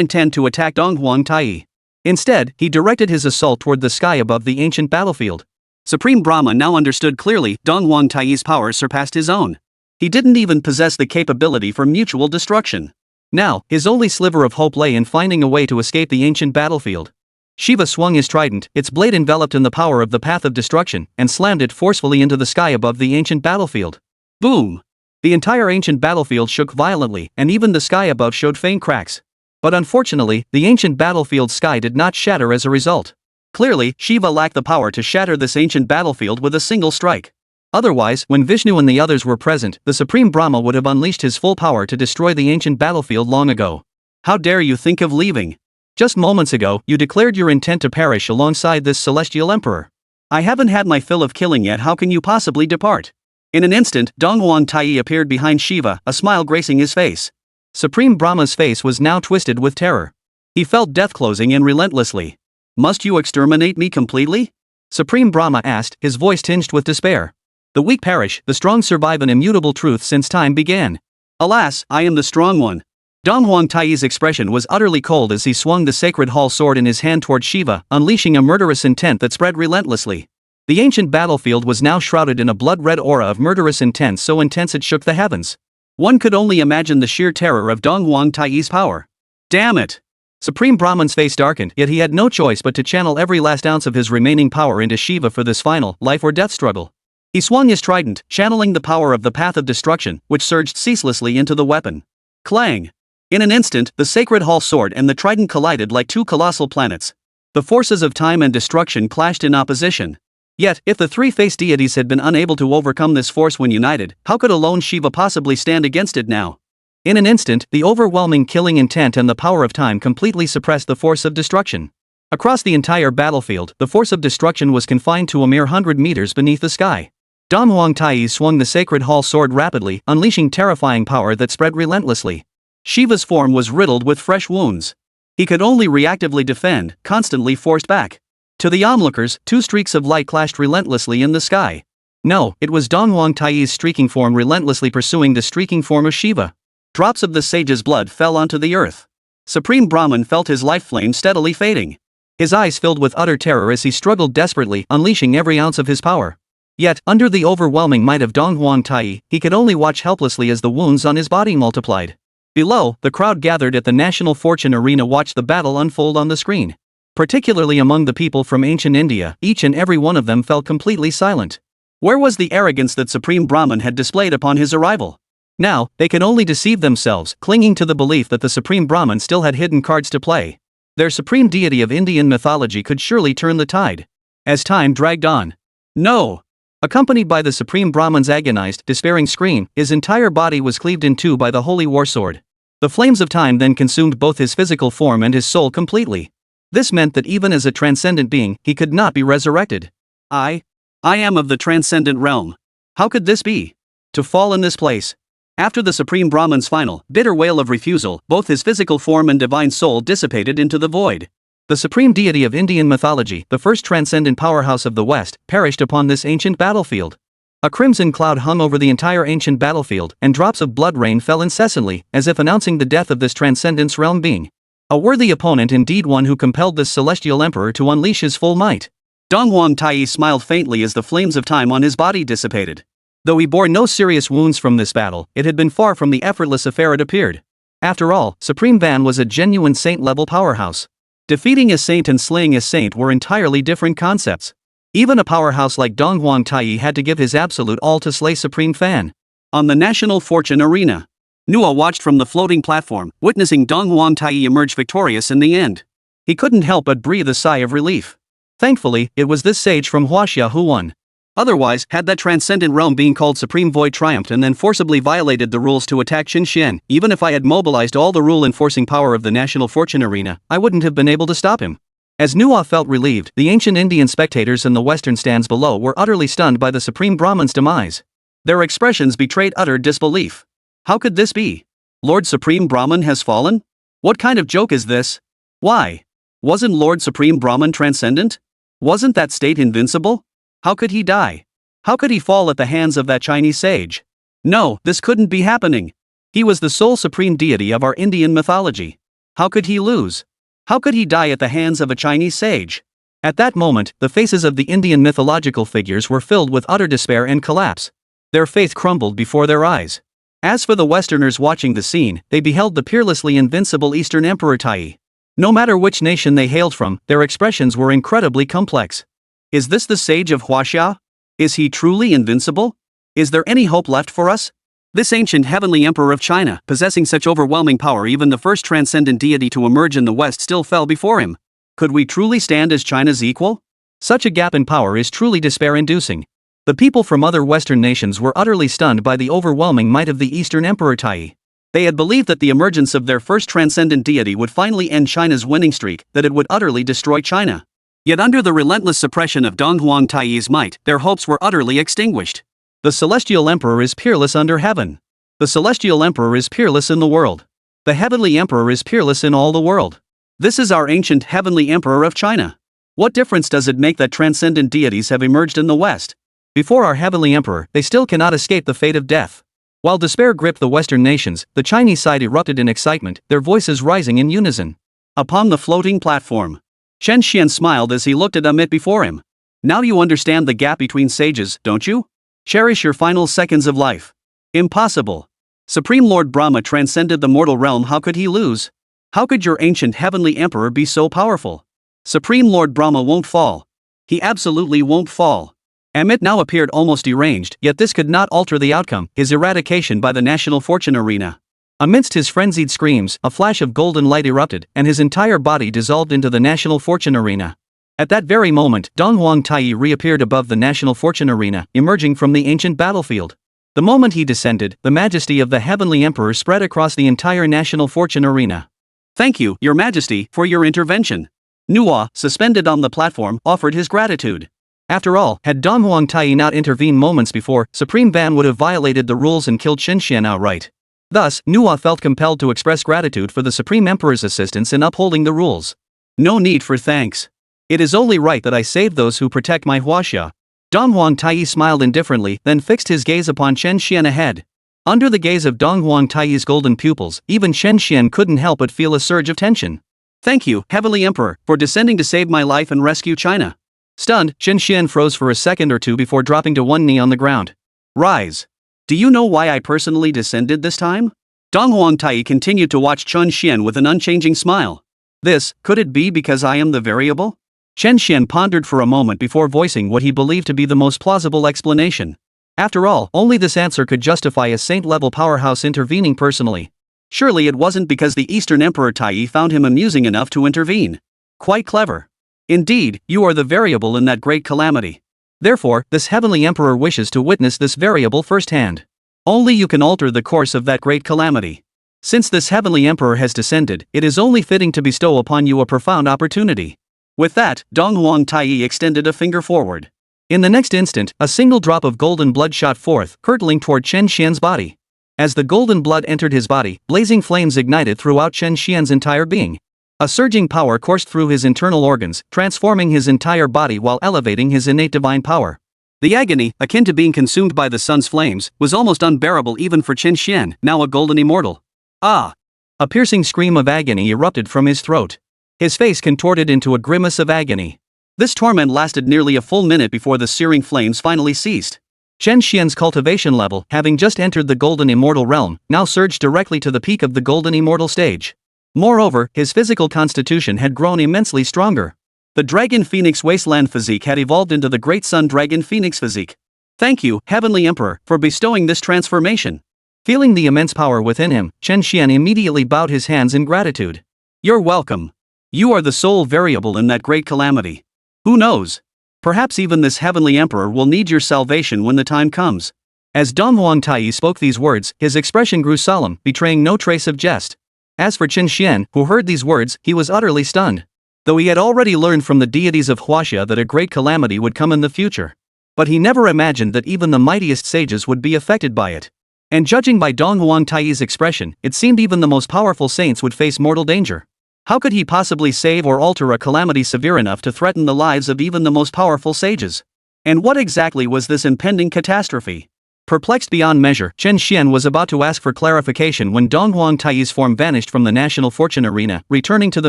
intend to attack Donghuang Tai. Instead, he directed his assault toward the sky above the ancient battlefield. Supreme Brahma now understood clearly, Donghuang Tai's power surpassed his own. He didn't even possess the capability for mutual destruction. Now, his only sliver of hope lay in finding a way to escape the ancient battlefield. Shiva swung his trident, its blade enveloped in the power of the path of destruction, and slammed it forcefully into the sky above the ancient battlefield. Boom! The entire ancient battlefield shook violently, and even the sky above showed faint cracks. But unfortunately, the ancient battlefield sky did not shatter as a result. Clearly, Shiva lacked the power to shatter this ancient battlefield with a single strike. Otherwise, when Vishnu and the others were present, the Supreme Brahma would have unleashed his full power to destroy the ancient battlefield long ago. How dare you think of leaving? Just moments ago, you declared your intent to perish alongside this celestial emperor. I haven't had my fill of killing yet, how can you possibly depart? In an instant, Donghuang Tai appeared behind Shiva, a smile gracing his face. Supreme Brahma's face was now twisted with terror. He felt death closing in relentlessly. Must you exterminate me completely? Supreme Brahma asked, his voice tinged with despair. The weak perish, the strong survive, an immutable truth since time began. Alas, I am the strong one. Dong Huang Taiyi's expression was utterly cold as he swung the sacred hall sword in his hand toward Shiva, unleashing a murderous intent that spread relentlessly. The ancient battlefield was now shrouded in a blood-red aura of murderous intent so intense it shook the heavens. One could only imagine the sheer terror of Dong Huang Taiyi's power. Damn it! Supreme Brahman's face darkened, yet he had no choice but to channel every last ounce of his remaining power into Shiva for this final, life-or-death struggle. He swung his trident, channeling the power of the path of destruction, which surged ceaselessly into the weapon. Clang! In an instant, the sacred hall sword and the trident collided like two colossal planets. The forces of time and destruction clashed in opposition. Yet, if the three-faced deities had been unable to overcome this force when united, how could alone Shiva possibly stand against it now? In an instant, the overwhelming killing intent and the power of time completely suppressed the force of destruction. Across the entire battlefield, the force of destruction was confined to a mere 100 meters beneath the sky. Dong Huang Taiyi swung the sacred hall sword rapidly, unleashing terrifying power that spread relentlessly. Shiva's form was riddled with fresh wounds. He could only reactively defend, constantly forced back. To the onlookers, two streaks of light clashed relentlessly in the sky. No, it was Dong Huang Taiyi's streaking form relentlessly pursuing the streaking form of Shiva. Drops of the sage's blood fell onto the earth. Supreme Brahman felt his life flame steadily fading. His eyes filled with utter terror as he struggled desperately, unleashing every ounce of his power. Yet, under the overwhelming might of Dong Huang Taiyi, he could only watch helplessly as the wounds on his body multiplied. Below, the crowd gathered at the National Fortune Arena watched the battle unfold on the screen. Particularly among the people from ancient India, each and every one of them felt completely silent. Where was the arrogance that Supreme Brahman had displayed upon his arrival? Now, they could only deceive themselves, clinging to the belief that the Supreme Brahman still had hidden cards to play. Their supreme deity of Indian mythology could surely turn the tide. As time dragged on. No! Accompanied by the Supreme Brahman's agonized, despairing scream, his entire body was cleaved in two by the holy war sword. The flames of time then consumed both his physical form and his soul completely. This meant that even as a transcendent being, he could not be resurrected. I am of the transcendent realm. How could this be? To fall in this place. After the Supreme Brahman's final, bitter wail of refusal, both his physical form and divine soul dissipated into the void. The supreme deity of Indian mythology, the first transcendent powerhouse of the West, perished upon this ancient battlefield. A crimson cloud hung over the entire ancient battlefield, and drops of blood rain fell incessantly, as if announcing the death of this transcendence realm being. A worthy opponent, indeed, one who compelled this celestial emperor to unleash his full might. Dong Huang Taiyi smiled faintly as the flames of time on his body dissipated. Though he bore no serious wounds from this battle, it had been far from the effortless affair it appeared. After all, Supreme Van was a genuine saint-level powerhouse. Defeating a saint and slaying a saint were entirely different concepts. Even a powerhouse like Dong Huang Taiyi had to give his absolute all to slay Supreme Fan. On the National Fortune Arena, Nua watched from the floating platform, witnessing Dong Huang Taiyi emerge victorious in the end. He couldn't help but breathe a sigh of relief. Thankfully, it was this sage from Huaxia who won. Otherwise, had that transcendent realm being called Supreme Void triumphed and then forcibly violated the rules to attack Chen Xuan, even if I had mobilized all the rule-enforcing power of the National Fortune Arena, I wouldn't have been able to stop him. As Nua felt relieved, the ancient Indian spectators in the western stands below were utterly stunned by the Supreme Brahman's demise. Their expressions betrayed utter disbelief. How could this be? Lord Supreme Brahman has fallen? What kind of joke is this? Why? Wasn't Lord Supreme Brahman transcendent? Wasn't that state invincible? How could he die? How could he fall at the hands of that Chinese sage? No, this couldn't be happening. He was the sole supreme deity of our Indian mythology. How could he lose? How could he die at the hands of a Chinese sage? At that moment, the faces of the Indian mythological figures were filled with utter despair and collapse. Their faith crumbled before their eyes. As for the Westerners watching the scene, they beheld the peerlessly invincible Eastern Emperor Taiyi. No matter which nation they hailed from, their expressions were incredibly complex. Is this the sage of Huaxia? Is he truly invincible? Is there any hope left for us? This ancient heavenly emperor of China, possessing such overwhelming power, even the first transcendent deity to emerge in the West still fell before him. Could we truly stand as China's equal? Such a gap in power is truly despair-inducing. The people from other Western nations were utterly stunned by the overwhelming might of the Eastern Emperor Taiyi. They had believed that the emergence of their first transcendent deity would finally end China's winning streak, that it would utterly destroy China. Yet under the relentless suppression of Dong Huang Taiyi's might, their hopes were utterly extinguished. The celestial emperor is peerless under heaven. The celestial emperor is peerless in the world. The heavenly emperor is peerless in all the world. This is our ancient heavenly emperor of China. What difference does it make that transcendent deities have emerged in the West? Before our heavenly emperor, they still cannot escape the fate of death. While despair gripped the Western nations, the Chinese side erupted in excitement, their voices rising in unison. Upon the floating platform, Chen Xuan smiled as he looked at Amit before him. Now you understand the gap between sages, don't you? Cherish your final seconds of life. Impossible. Supreme Lord Brahma transcended the mortal realm. How could he lose? How could your ancient heavenly emperor be so powerful? Supreme Lord Brahma won't fall. He absolutely won't fall. Amit now appeared almost deranged, yet this could not alter the outcome, his eradication by the national fortune arena. Amidst his frenzied screams, a flash of golden light erupted, and his entire body dissolved into the national fortune arena. At that very moment, Dong Huang Tai reappeared above the national fortune arena, emerging from the ancient battlefield. The moment he descended, the majesty of the heavenly emperor spread across the entire national fortune arena. Thank you, your majesty, for your intervention. Nuwa, suspended on the platform, offered his gratitude. After all, had Dong Huang Tai not intervened moments before, Supreme Van would have violated the rules and killed Chen Xuan outright. Thus, Nuwa felt compelled to express gratitude for the Supreme Emperor's assistance in upholding the rules. No need for thanks. It is only right that I save those who protect my Huaxia. Dong Huang Tai smiled indifferently, then fixed his gaze upon Chen Xuan ahead. Under the gaze of Dong Huang Tai's golden pupils, even Chen Xuan couldn't help but feel a surge of tension. Thank you, Heavenly Emperor, for descending to save my life and rescue China. Stunned, Chen Xuan froze for a second or two before dropping to one knee on the ground. Rise. Do you know why I personally descended this time? Dong Huang Tai continued to watch Chen Xuan with an unchanging smile. Could it be because I am the variable? Chen Xuan pondered for a moment before voicing what he believed to be the most plausible explanation. After all, only this answer could justify a saint-level powerhouse intervening personally. Surely it wasn't because the Eastern Emperor Tai found him amusing enough to intervene. Quite clever. Indeed, you are the variable in that great calamity. Therefore, this heavenly emperor wishes to witness this variable firsthand. Only you can alter the course of that great calamity. Since this heavenly emperor has descended, it is only fitting to bestow upon you a profound opportunity. With that, Dong Huang Tai extended a finger forward. In the next instant, a single drop of golden blood shot forth, hurtling toward Chen Xuan's body. As the golden blood entered his body, blazing flames ignited throughout Chen Xuan's entire being. A surging power coursed through his internal organs, transforming his entire body while elevating his innate divine power. The agony, akin to being consumed by the sun's flames, was almost unbearable even for Chen Xuan, now a golden immortal. Ah! A piercing scream of agony erupted from his throat. His face contorted into a grimace of agony. This torment lasted nearly a full minute before the searing flames finally ceased. Chen Xuan's cultivation level, having just entered the golden immortal realm, now surged directly to the peak of the golden immortal stage. Moreover, his physical constitution had grown immensely stronger. The Dragon Phoenix Wasteland physique had evolved into the Great Sun Dragon Phoenix physique. Thank you, Heavenly Emperor, for bestowing this transformation. Feeling the immense power within him, Chen Xuan immediately bowed his hands in gratitude. You're welcome. You are the sole variable in that great calamity. Who knows? Perhaps even this Heavenly Emperor will need your salvation when the time comes. As Dong Huang Tai spoke these words, his expression grew solemn, betraying no trace of jest. As for Chen Xuan, who heard these words, he was utterly stunned. Though he had already learned from the deities of Huaxia that a great calamity would come in the future. But he never imagined that even the mightiest sages would be affected by it. And judging by Dong Huang Tai's expression, it seemed even the most powerful saints would face mortal danger. How could he possibly save or alter a calamity severe enough to threaten the lives of even the most powerful sages? And what exactly was this impending catastrophe? Perplexed beyond measure, Chen Xuan was about to ask for clarification when Dong Huang Tai's form vanished from the national fortune arena, returning to the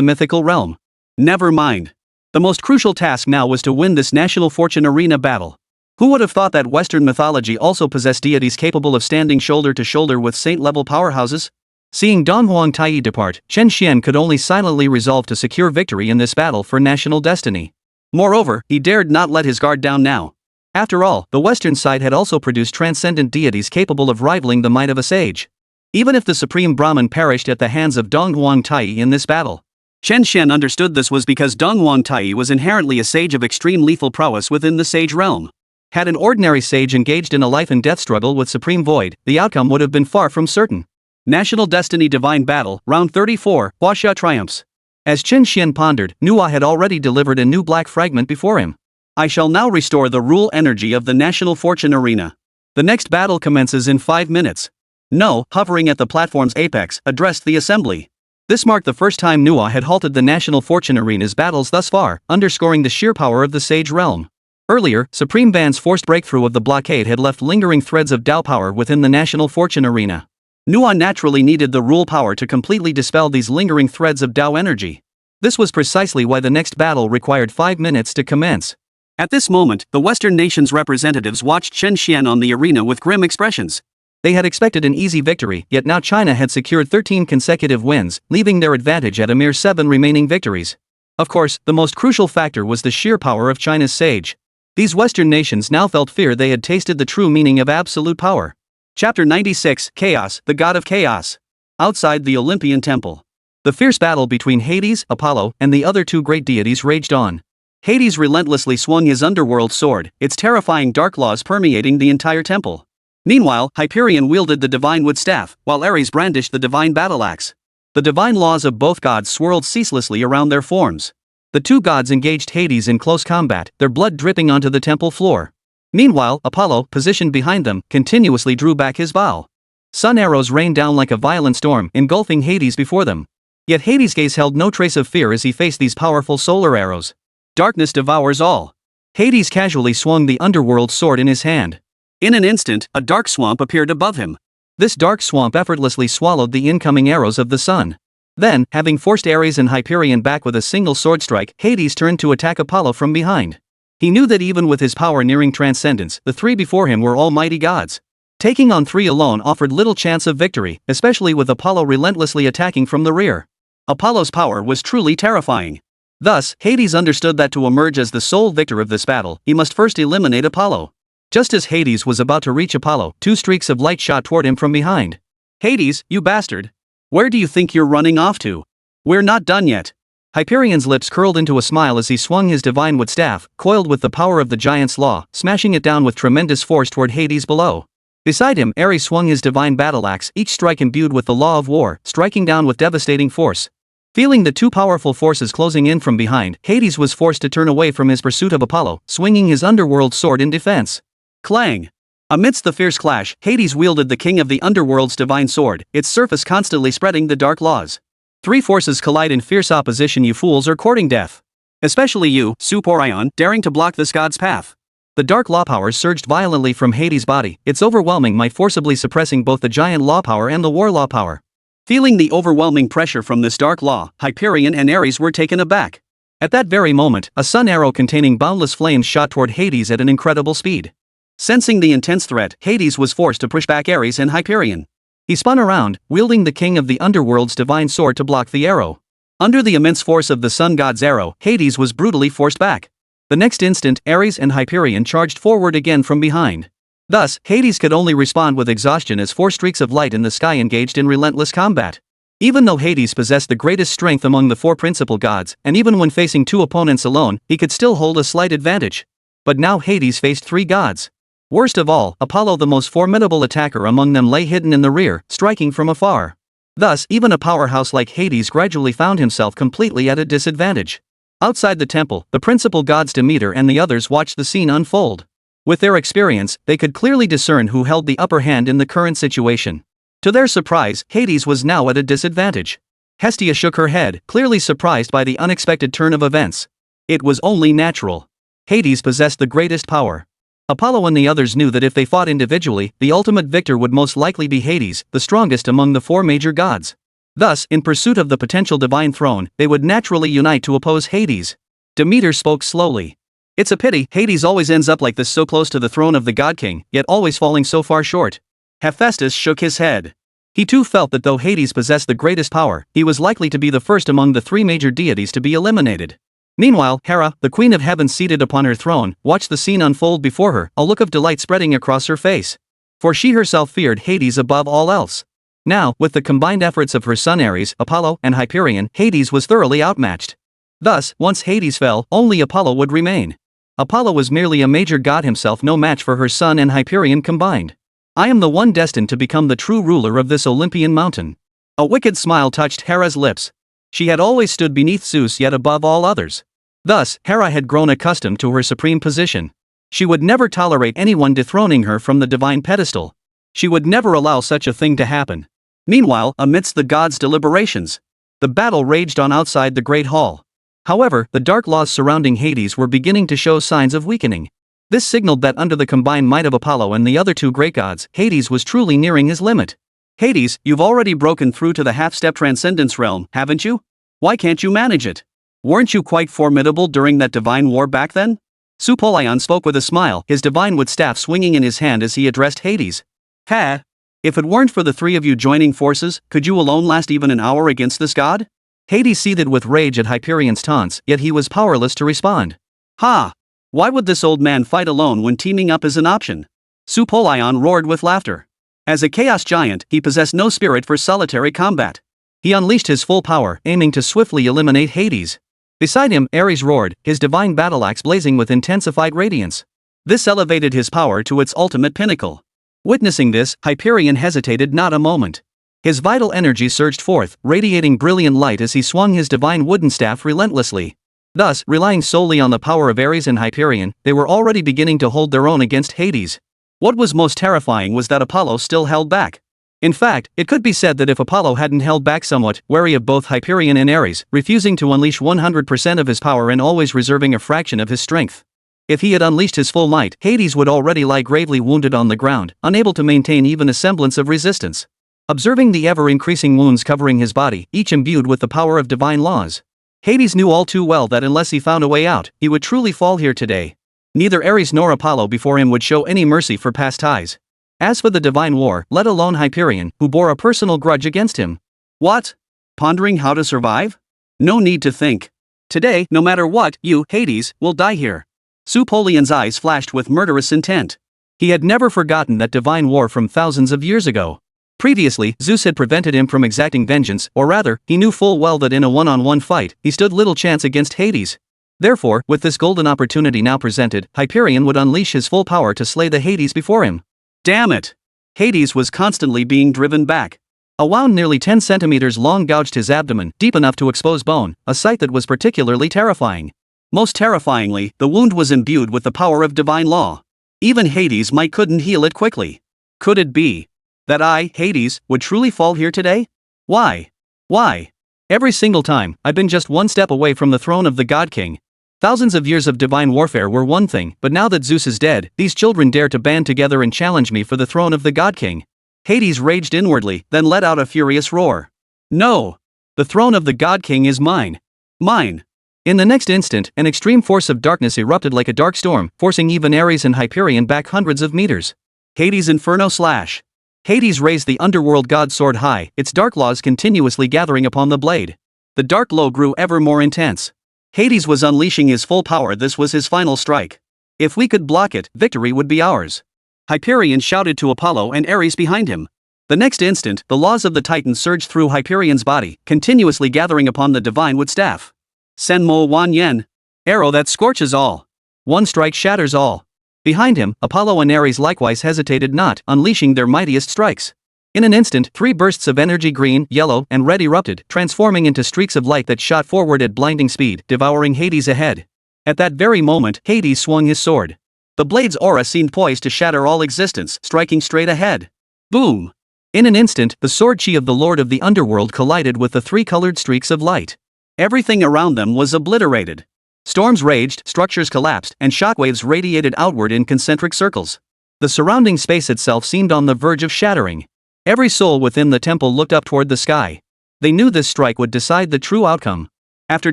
mythical realm. Never mind. The most crucial task now was to win this national fortune arena battle. Who would have thought that Western mythology also possessed deities capable of standing shoulder to shoulder with saint-level powerhouses? Seeing Dong Huang Tai depart, Chen Xuan could only silently resolve to secure victory in this battle for national destiny. Moreover, he dared not let his guard down now. After all, the Western side had also produced transcendent deities capable of rivaling the might of a sage. Even if the Supreme Brahman perished at the hands of Dong Huang Tai in this battle, Chen Xuan understood this was because Dong Huang Tai was inherently a sage of extreme lethal prowess within the sage realm. Had an ordinary sage engaged in a life and death struggle with Supreme Void, the outcome would have been far from certain. National Destiny Divine Battle, Round 34, Huaxia triumphs. As Chen Xuan pondered, Nuwa had already delivered a new black fragment before him. I shall now restore the rule energy of the National Fortune Arena. The next battle commences in 5 minutes. No, hovering at the platform's apex, addressed the assembly. This marked the first time Nuwa had halted the National Fortune Arena's battles thus far, underscoring the sheer power of the Sage realm. Earlier, Supreme Ban's forced breakthrough of the blockade had left lingering threads of Dao power within the national fortune arena. Nuan naturally needed the rule power to completely dispel these lingering threads of Dao energy. This was precisely why the next battle required 5 minutes to commence. At this moment, the Western nations' representatives watched Chen Xuan on the arena with grim expressions. They had expected an easy victory, yet now China had secured 13 consecutive wins, leaving their advantage at a mere 7 remaining victories. Of course, the most crucial factor was the sheer power of China's sage. These Western nations now felt fear they had tasted the true meaning of absolute power. Chapter 96, Chaos, the God of Chaos. Outside the Olympian Temple. The fierce battle between Hades, Apollo, and the other 2 great deities raged on. Hades relentlessly swung his underworld sword, its terrifying dark laws permeating the entire temple. Meanwhile, Hyperion wielded the divine wood staff, while Ares brandished the divine battle axe. The divine laws of both gods swirled ceaselessly around their forms. The 2 gods engaged Hades in close combat, their blood dripping onto the temple floor. Meanwhile, Apollo, positioned behind them, continuously drew back his bow. Sun arrows rained down like a violent storm, engulfing Hades before them. Yet Hades' gaze held no trace of fear as he faced these powerful solar arrows. Darkness devours all. Hades casually swung the underworld sword in his hand. In an instant, a dark swamp appeared above him. This dark swamp effortlessly swallowed the incoming arrows of the sun. Then, having forced Ares and Hyperion back with a single sword strike, Hades turned to attack Apollo from behind. He knew that even with his power nearing transcendence, the 3 before him were almighty gods. Taking on 3 alone offered little chance of victory, especially with Apollo relentlessly attacking from the rear. Apollo's power was truly terrifying. Thus, Hades understood that to emerge as the sole victor of this battle, he must first eliminate Apollo. Just as Hades was about to reach Apollo, 2 streaks of light shot toward him from behind. Hades, you bastard! Where do you think you're running off to? We're not done yet. Hyperion's lips curled into a smile as he swung his divine wood staff, coiled with the power of the giant's law, smashing it down with tremendous force toward Hades below. Beside him, Ares swung his divine battle axe, each strike imbued with the law of war, striking down with devastating force. Feeling the 2 powerful forces closing in from behind, Hades was forced to turn away from his pursuit of Apollo, swinging his underworld sword in defense. Clang! Amidst the fierce clash, Hades wielded the king of the underworld's divine sword, its surface constantly spreading the dark laws. 3 forces collide in fierce opposition. You fools are courting death. Especially you, Suporion, daring to block this god's path. The dark law power surged violently from Hades' body, its overwhelming might forcibly suppressing both the giant law power and the war law power. Feeling the overwhelming pressure from this dark law, Hyperion and Ares were taken aback. At that very moment, a sun arrow containing boundless flames shot toward Hades at an incredible speed. Sensing the intense threat, Hades was forced to push back Ares and Hyperion. He spun around, wielding the king of the underworld's divine sword to block the arrow. Under the immense force of the sun god's arrow, Hades was brutally forced back. The next instant, Ares and Hyperion charged forward again from behind. Thus, Hades could only respond with exhaustion as 4 streaks of light in the sky engaged in relentless combat. Even though Hades possessed the greatest strength among the 4 principal gods, and even when facing 2 opponents alone, he could still hold a slight advantage. But now Hades faced 3 gods. Worst of all, Apollo, the most formidable attacker among them, lay hidden in the rear, striking from afar. Thus, even a powerhouse like Hades gradually found himself completely at a disadvantage. Outside the temple, the principal gods Demeter and the others watched the scene unfold. With their experience, they could clearly discern who held the upper hand in the current situation. To their surprise, Hades was now at a disadvantage. Hestia shook her head, clearly surprised by the unexpected turn of events. It was only natural. Hades possessed the greatest power. Apollo and the others knew that if they fought individually, the ultimate victor would most likely be Hades, the strongest among the 4 major gods. Thus, in pursuit of the potential divine throne, they would naturally unite to oppose Hades. Demeter spoke slowly. It's a pity Hades always ends up like this, so close to the throne of the god king, yet always falling so far short. Hephaestus shook his head. He too felt that though Hades possessed the greatest power, he was likely to be the first among the 3 major deities to be eliminated. Meanwhile, Hera, the queen of heaven seated upon her throne, watched the scene unfold before her, a look of delight spreading across her face. For she herself feared Hades above all else. Now, with the combined efforts of her son Ares, Apollo, and Hyperion, Hades was thoroughly outmatched. Thus, once Hades fell, only Apollo would remain. Apollo was merely a major god himself, no match for her son and Hyperion combined. I am the one destined to become the true ruler of this Olympian mountain. A wicked smile touched Hera's lips. She had always stood beneath Zeus, yet above all others. Thus, Hera had grown accustomed to her supreme position. She would never tolerate anyone dethroning her from the divine pedestal. She would never allow such a thing to happen. Meanwhile, amidst the gods' deliberations, the battle raged on outside the great hall. However, the dark laws surrounding Hades were beginning to show signs of weakening. This signaled that under the combined might of Apollo and the other two great gods, Hades was truly nearing his limit. Hades, you've already broken through to the half-step transcendence realm, haven't you? Why can't you manage it? Weren't you quite formidable during that divine war back then? Supolion spoke with a smile, his divine wood staff swinging in his hand as he addressed Hades. Ha! If it weren't for the three of you joining forces, could you alone last even an hour against this god? Hades seethed with rage at Hyperion's taunts, yet he was powerless to respond. Ha! Why would this old man fight alone when teaming up is an option? Supolion roared with laughter. As a chaos giant, he possessed no spirit for solitary combat. He unleashed his full power, aiming to swiftly eliminate Hades. Beside him, Ares roared, his divine battle-axe blazing with intensified radiance. This elevated his power to its ultimate pinnacle. Witnessing this, Hyperion hesitated not a moment. His vital energy surged forth, radiating brilliant light as he swung his divine wooden staff relentlessly. Thus, relying solely on the power of Ares and Hyperion, they were already beginning to hold their own against Hades. What was most terrifying was that Apollo still held back. In fact, it could be said that if Apollo hadn't held back somewhat, wary of both Hyperion and Ares, refusing to unleash 100% of his power and always reserving a fraction of his strength. If he had unleashed his full might, Hades would already lie gravely wounded on the ground, unable to maintain even a semblance of resistance. Observing the ever-increasing wounds covering his body, each imbued with the power of divine laws, Hades knew all too well that unless he found a way out, he would truly fall here today. Neither Ares nor Apollo before him would show any mercy for past ties. As for the divine war, let alone Hyperion, who bore a personal grudge against him. What? Pondering how to survive? No need to think. Today, no matter what, you, Hades, will die here. Supolion's eyes flashed with murderous intent. He had never forgotten that divine war from thousands of years ago. Previously, Zeus had prevented him from exacting vengeance, or rather, he knew full well that in a one-on-one fight, he stood little chance against Hades. Therefore, with this golden opportunity now presented, Hyperion would unleash his full power to slay the Hades before him. Damn it! Hades was constantly being driven back. A wound nearly 10 centimeters long gouged his abdomen, deep enough to expose bone, a sight that was particularly terrifying. Most terrifyingly, the wound was imbued with the power of divine law. Even Hades couldn't heal it quickly. Could it be that I, Hades, would truly fall here today? Why? Why? Every single time, I've been just one step away from the throne of the God King. Thousands of years of divine warfare were one thing, but now that Zeus is dead, these children dare to band together and challenge me for the throne of the God King. Hades raged inwardly, then let out a furious roar. No! The throne of the God King is mine. Mine! In the next instant, an extreme force of darkness erupted like a dark storm, forcing even Ares and Hyperion back hundreds of meters. Hades' Inferno Slash. Hades raised the underworld god sword high, its dark laws continuously gathering upon the blade. The dark glow grew ever more intense. Hades was unleashing his full power. This was his final strike. If we could block it, victory would be ours. Hyperion shouted to Apollo and Ares behind him. The next instant, the laws of the Titan surged through Hyperion's body, continuously gathering upon the divine wood staff. Senmo Wan Yen. Arrow that scorches all. One strike shatters all. Behind him, Apollo and Ares likewise hesitated not, unleashing their mightiest strikes. In an instant, 3 bursts of energy green, yellow, and red erupted, transforming into streaks of light that shot forward at blinding speed, devouring Hades ahead. At that very moment, Hades swung his sword. The blade's aura seemed poised to shatter all existence, striking straight ahead. Boom! In an instant, the sword chi of the Lord of the Underworld collided with the 3 colored streaks of light. Everything around them was obliterated. Storms raged, structures collapsed, and shockwaves radiated outward in concentric circles. The surrounding space itself seemed on the verge of shattering. Every soul within the temple looked up toward the sky. They knew this strike would decide the true outcome. After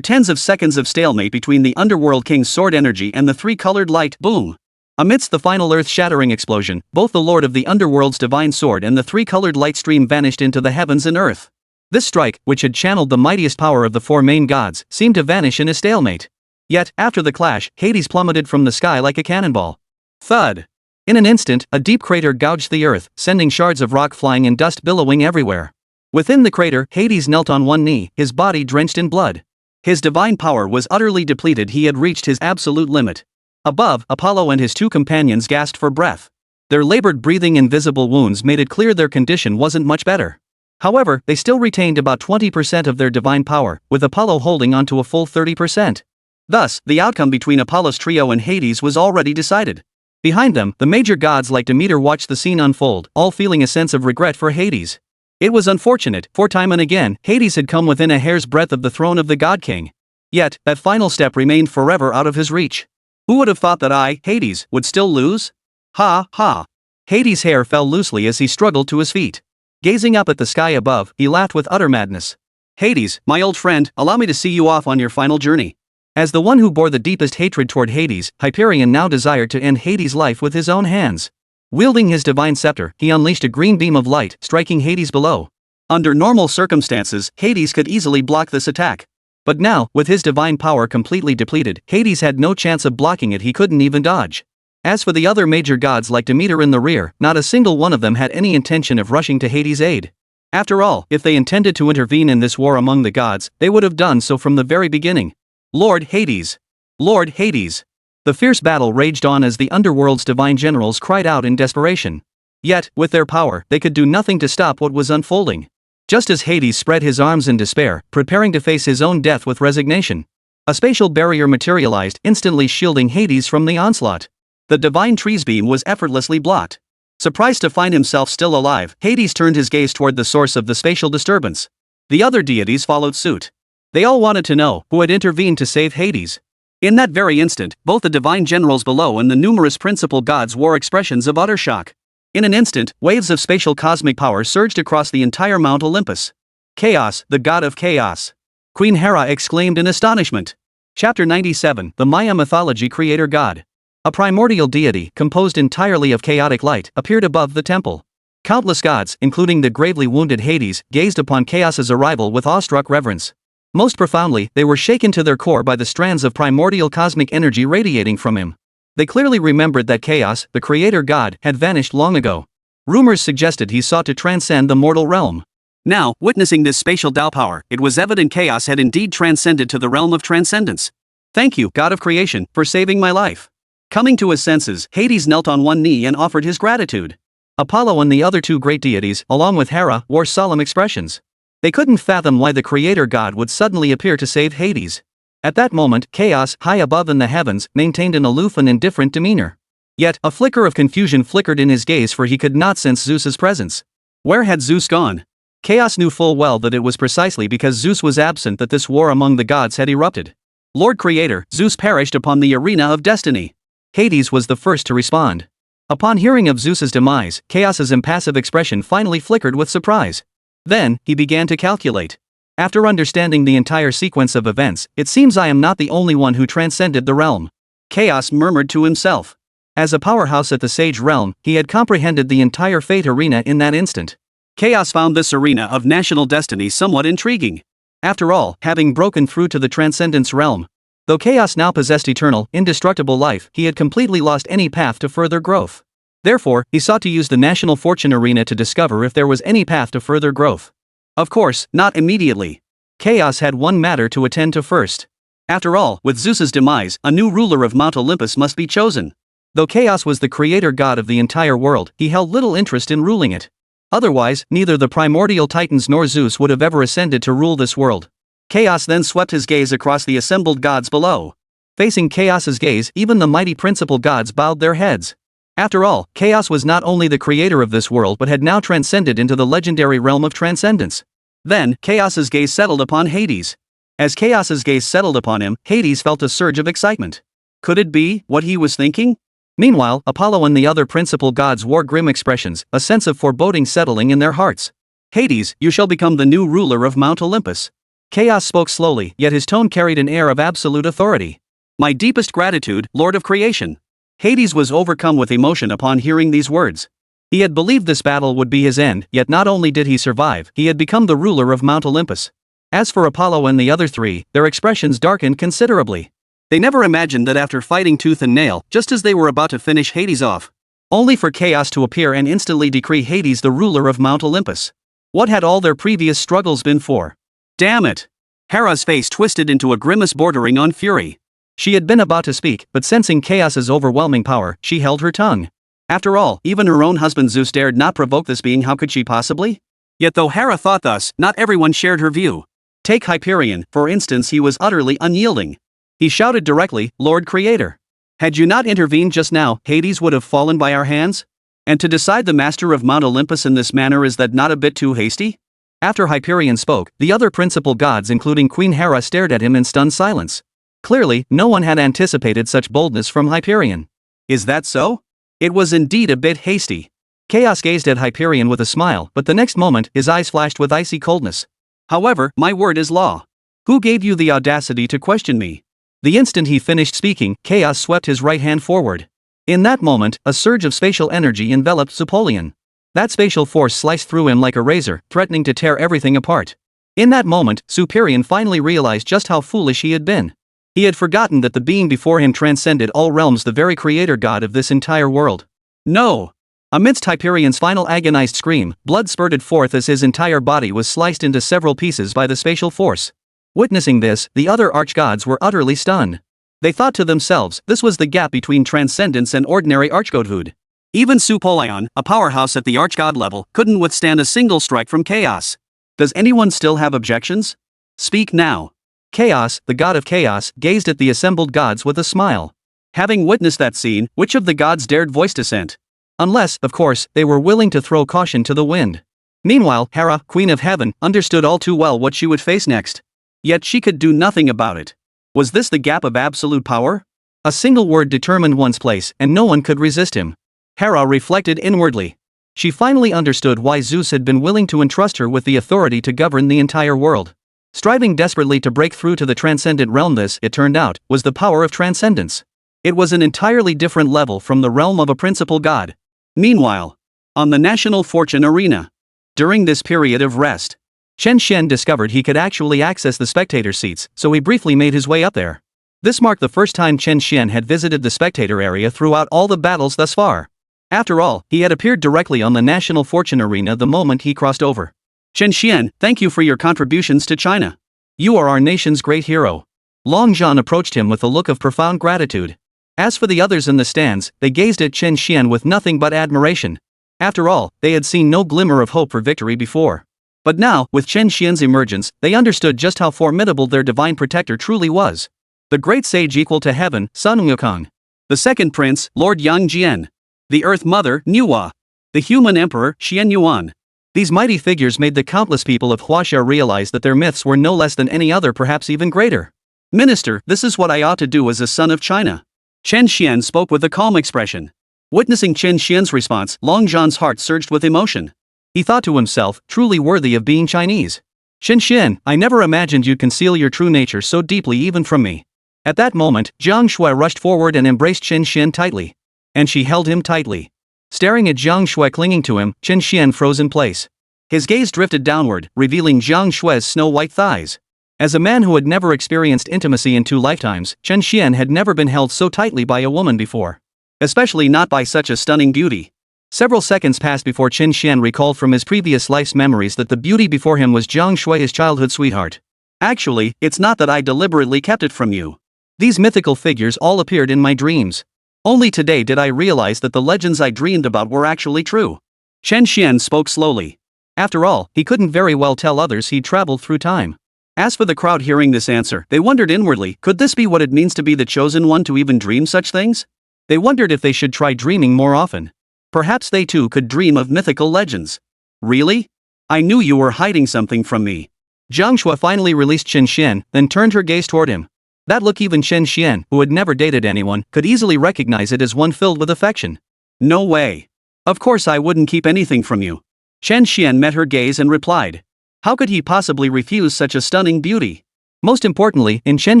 tens of seconds of stalemate between the Underworld King's sword energy and the 3-colored light, boom! Amidst the final earth-shattering explosion, both the Lord of the Underworld's divine sword and the 3-colored light stream vanished into the heavens and earth. This strike, which had channeled the mightiest power of the 4 main gods, seemed to vanish in a stalemate. Yet, after the clash, Hades plummeted from the sky like a cannonball. Thud! In an instant, a deep crater gouged the earth, sending shards of rock flying and dust billowing everywhere. Within the crater, Hades knelt on one knee, his body drenched in blood. His divine power was utterly depleted. He had reached his absolute limit. Above, Apollo and his 2 companions gasped for breath. Their labored breathing and visible wounds made it clear their condition wasn't much better. However, they still retained about 20% of their divine power, with Apollo holding on to a full 30%. Thus, the outcome between Apollo's trio and Hades was already decided. Behind them, the major gods like Demeter watched the scene unfold, all feeling a sense of regret for Hades. It was unfortunate, for time and again, Hades had come within a hair's breadth of the throne of the God King. Yet, that final step remained forever out of his reach. Who would have thought that I, Hades, would still lose? Ha, ha. Hades' hair fell loosely as he struggled to his feet. Gazing up at the sky above, he laughed with utter madness. Hades, my old friend, allow me to see you off on your final journey. As the one who bore the deepest hatred toward Hades, Hyperion now desired to end Hades' life with his own hands. Wielding his divine scepter, he unleashed a green beam of light, striking Hades below. Under normal circumstances, Hades could easily block this attack. But now, with his divine power completely depleted, Hades had no chance of blocking it. He couldn't even dodge. As for the other major gods like Demeter in the rear, not a single one of them had any intention of rushing to Hades' aid. After all, if they intended to intervene in this war among the gods, they would have done so from the very beginning. Lord Hades! Lord Hades! The fierce battle raged on as the underworld's divine generals cried out in desperation. Yet, with their power, they could do nothing to stop what was unfolding. Just as Hades spread his arms in despair, preparing to face his own death with resignation, a spatial barrier materialized, instantly shielding Hades from the onslaught. The divine tree's beam was effortlessly blocked. Surprised to find himself still alive, Hades turned his gaze toward the source of the spatial disturbance. The other deities followed suit. They all wanted to know who had intervened to save Hades. In that very instant, both the divine generals below and the numerous principal gods wore expressions of utter shock. In an instant, waves of spatial cosmic power surged across the entire Mount Olympus. Chaos, the god of chaos! Queen Hera exclaimed in astonishment. Chapter 97, the Maya mythology creator god. A primordial deity, composed entirely of chaotic light, appeared above the temple. Countless gods, including the gravely wounded Hades, gazed upon Chaos's arrival with awestruck reverence. Most profoundly, they were shaken to their core by the strands of primordial cosmic energy radiating from him. They clearly remembered that Chaos, the creator god, had vanished long ago. Rumors suggested he sought to transcend the mortal realm. Now, witnessing this spatial Tao power, it was evident Chaos had indeed transcended to the realm of transcendence. Thank you, God of creation, for saving my life. Coming to his senses, Hades knelt on one knee and offered his gratitude. Apollo and the other two great deities, along with Hera, wore solemn expressions. They couldn't fathom why the creator god would suddenly appear to save Hades. At that moment, Chaos, high above in the heavens, maintained an aloof and indifferent demeanor. Yet, a flicker of confusion flickered in his gaze, for he could not sense Zeus's presence. Where had Zeus gone? Chaos knew full well that it was precisely because Zeus was absent that this war among the gods had erupted. Lord Creator, Zeus perished upon the arena of destiny. Hades was the first to respond. Upon hearing of Zeus's demise, Chaos's impassive expression finally flickered with surprise. Then, he began to calculate. After understanding the entire sequence of events, it seems I am not the only one who transcended the realm. Chaos murmured to himself. As a powerhouse at the Sage Realm, he had comprehended the entire fate arena in that instant. Chaos found this arena of national destiny somewhat intriguing. After all, having broken through to the Transcendence realm, though Chaos now possessed eternal, indestructible life, he had completely lost any path to further growth. Therefore, he sought to use the National Fortune Arena to discover if there was any path to further growth. Of course, not immediately. Chaos had one matter to attend to first. After all, with Zeus's demise, a new ruler of Mount Olympus must be chosen. Though Chaos was the creator god of the entire world, he held little interest in ruling it. Otherwise, neither the primordial titans nor Zeus would have ever ascended to rule this world. Chaos then swept his gaze across the assembled gods below. Facing Chaos's gaze, even the mighty principal gods bowed their heads. After all, Chaos was not only the creator of this world but had now transcended into the legendary realm of transcendence. Then, Chaos's gaze settled upon Hades. As Chaos's gaze settled upon him, Hades felt a surge of excitement. Could it be what he was thinking? Meanwhile, Apollo and the other principal gods wore grim expressions, a sense of foreboding settling in their hearts. Hades, you shall become the new ruler of Mount Olympus. Chaos spoke slowly, yet his tone carried an air of absolute authority. My deepest gratitude, Lord of Creation. Hades was overcome with emotion upon hearing these words. He had believed this battle would be his end, yet not only did he survive, he had become the ruler of Mount Olympus. As for Apollo and the other three, their expressions darkened considerably. They never imagined that after fighting tooth and nail, just as they were about to finish Hades off, only for Chaos to appear and instantly decree Hades the ruler of Mount Olympus. What had all their previous struggles been for? Damn it! Hera's face twisted into a grimace bordering on fury. She had been about to speak, but sensing Chaos's overwhelming power, she held her tongue. After all, even her own husband Zeus dared not provoke this being. How could she possibly? Yet though Hera thought thus, not everyone shared her view. Take Hyperion, for instance. He was utterly unyielding. He shouted directly, Lord Creator. Had you not intervened just now, Hades would have fallen by our hands? And to decide the master of Mount Olympus in this manner, is that not a bit too hasty? After Hyperion spoke, the other principal gods including Queen Hera stared at him in stunned silence. Clearly, no one had anticipated such boldness from Hyperion. Is that so? It was indeed a bit hasty. Chaos gazed at Hyperion with a smile, but the next moment, his eyes flashed with icy coldness. However, my word is law. Who gave you the audacity to question me? The instant he finished speaking, Chaos swept his right hand forward. In that moment, a surge of spatial energy enveloped Supolion. That spatial force sliced through him like a razor, threatening to tear everything apart. In that moment, Superion finally realized just how foolish he had been. He had forgotten that the being before him transcended all realms, the very creator god of this entire world. No! Amidst Hyperion's final agonized scream, blood spurted forth as his entire body was sliced into several pieces by the spatial force. Witnessing this, the other archgods were utterly stunned. They thought to themselves, this was the gap between transcendence and ordinary archgodhood. Even Supolion, a powerhouse at the archgod level, couldn't withstand a single strike from Chaos. Does anyone still have objections? Speak now. Chaos, the god of chaos, gazed at the assembled gods with a smile. Having witnessed that scene, which of the gods dared voice dissent? Unless, of course, they were willing to throw caution to the wind. Meanwhile, Hera, Queen of Heaven, understood all too well what she would face next. Yet she could do nothing about it. Was this the gap of absolute power? A single word determined one's place, and no one could resist him. Hera reflected inwardly. She finally understood why Zeus had been willing to entrust her with the authority to govern the entire world. Striving desperately to break through to the transcendent realm, this, it turned out, was the power of transcendence. It was an entirely different level from the realm of a principal god. Meanwhile, on the national fortune arena, during this period of rest, Chen Xuan discovered he could actually access the spectator seats, so he briefly made his way up there. This marked the first time Chen Xuan had visited the spectator area throughout all the battles thus far. After all, he had appeared directly on the national fortune arena the moment he crossed over. Chen Xuan, thank you for your contributions to China. You are our nation's great hero. Long Zhan approached him with a look of profound gratitude. As for the others in the stands, they gazed at Chen Xuan with nothing but admiration. After all, they had seen no glimmer of hope for victory before. But now, with Chen Xuan's emergence, they understood just how formidable their divine protector truly was. The great sage equal to heaven, Sun Wukong. The second prince, Lord Yang Jian. The Earth Mother, Nuwa. The human emperor, Xian Yuan. These mighty figures made the countless people of Huaxia realize that their myths were no less than any other, perhaps even greater. Minister, this is what I ought to do as a son of China. Chen Xuan spoke with a calm expression. Witnessing Chen Xuan's response, Long Zhan's heart surged with emotion. He thought to himself, truly worthy of being Chinese. Chen Xuan, I never imagined you'd conceal your true nature so deeply even from me. At that moment, Jiang Shui rushed forward and embraced Chen Xuan tightly. And she held him tightly. Staring at Jiang Shui clinging to him, Chen Xuan froze in place. His gaze drifted downward, revealing Jiang Shui's snow-white thighs. As a man who had never experienced intimacy in 2 lifetimes, Chen Xuan had never been held so tightly by a woman before. Especially not by such a stunning beauty. Several seconds passed before Chen Xuan recalled from his previous life's memories that the beauty before him was Jiang Shui, his childhood sweetheart. Actually, it's not that I deliberately kept it from you. These mythical figures all appeared in my dreams. Only today did I realize that the legends I dreamed about were actually true. Chen Xuan spoke slowly. After all, he couldn't very well tell others he'd traveled through time. As for the crowd hearing this answer, they wondered inwardly, could this be what it means to be the chosen one to even dream such things? They wondered if they should try dreaming more often. Perhaps they too could dream of mythical legends. Really? I knew you were hiding something from me. Jiang Shui finally released Chen Xuan, then turned her gaze toward him. That look even Chen Xuan, who had never dated anyone, could easily recognize it as one filled with affection. No way. Of course I wouldn't keep anything from you. Chen Xuan met her gaze and replied. How could he possibly refuse such a stunning beauty? Most importantly, in Chen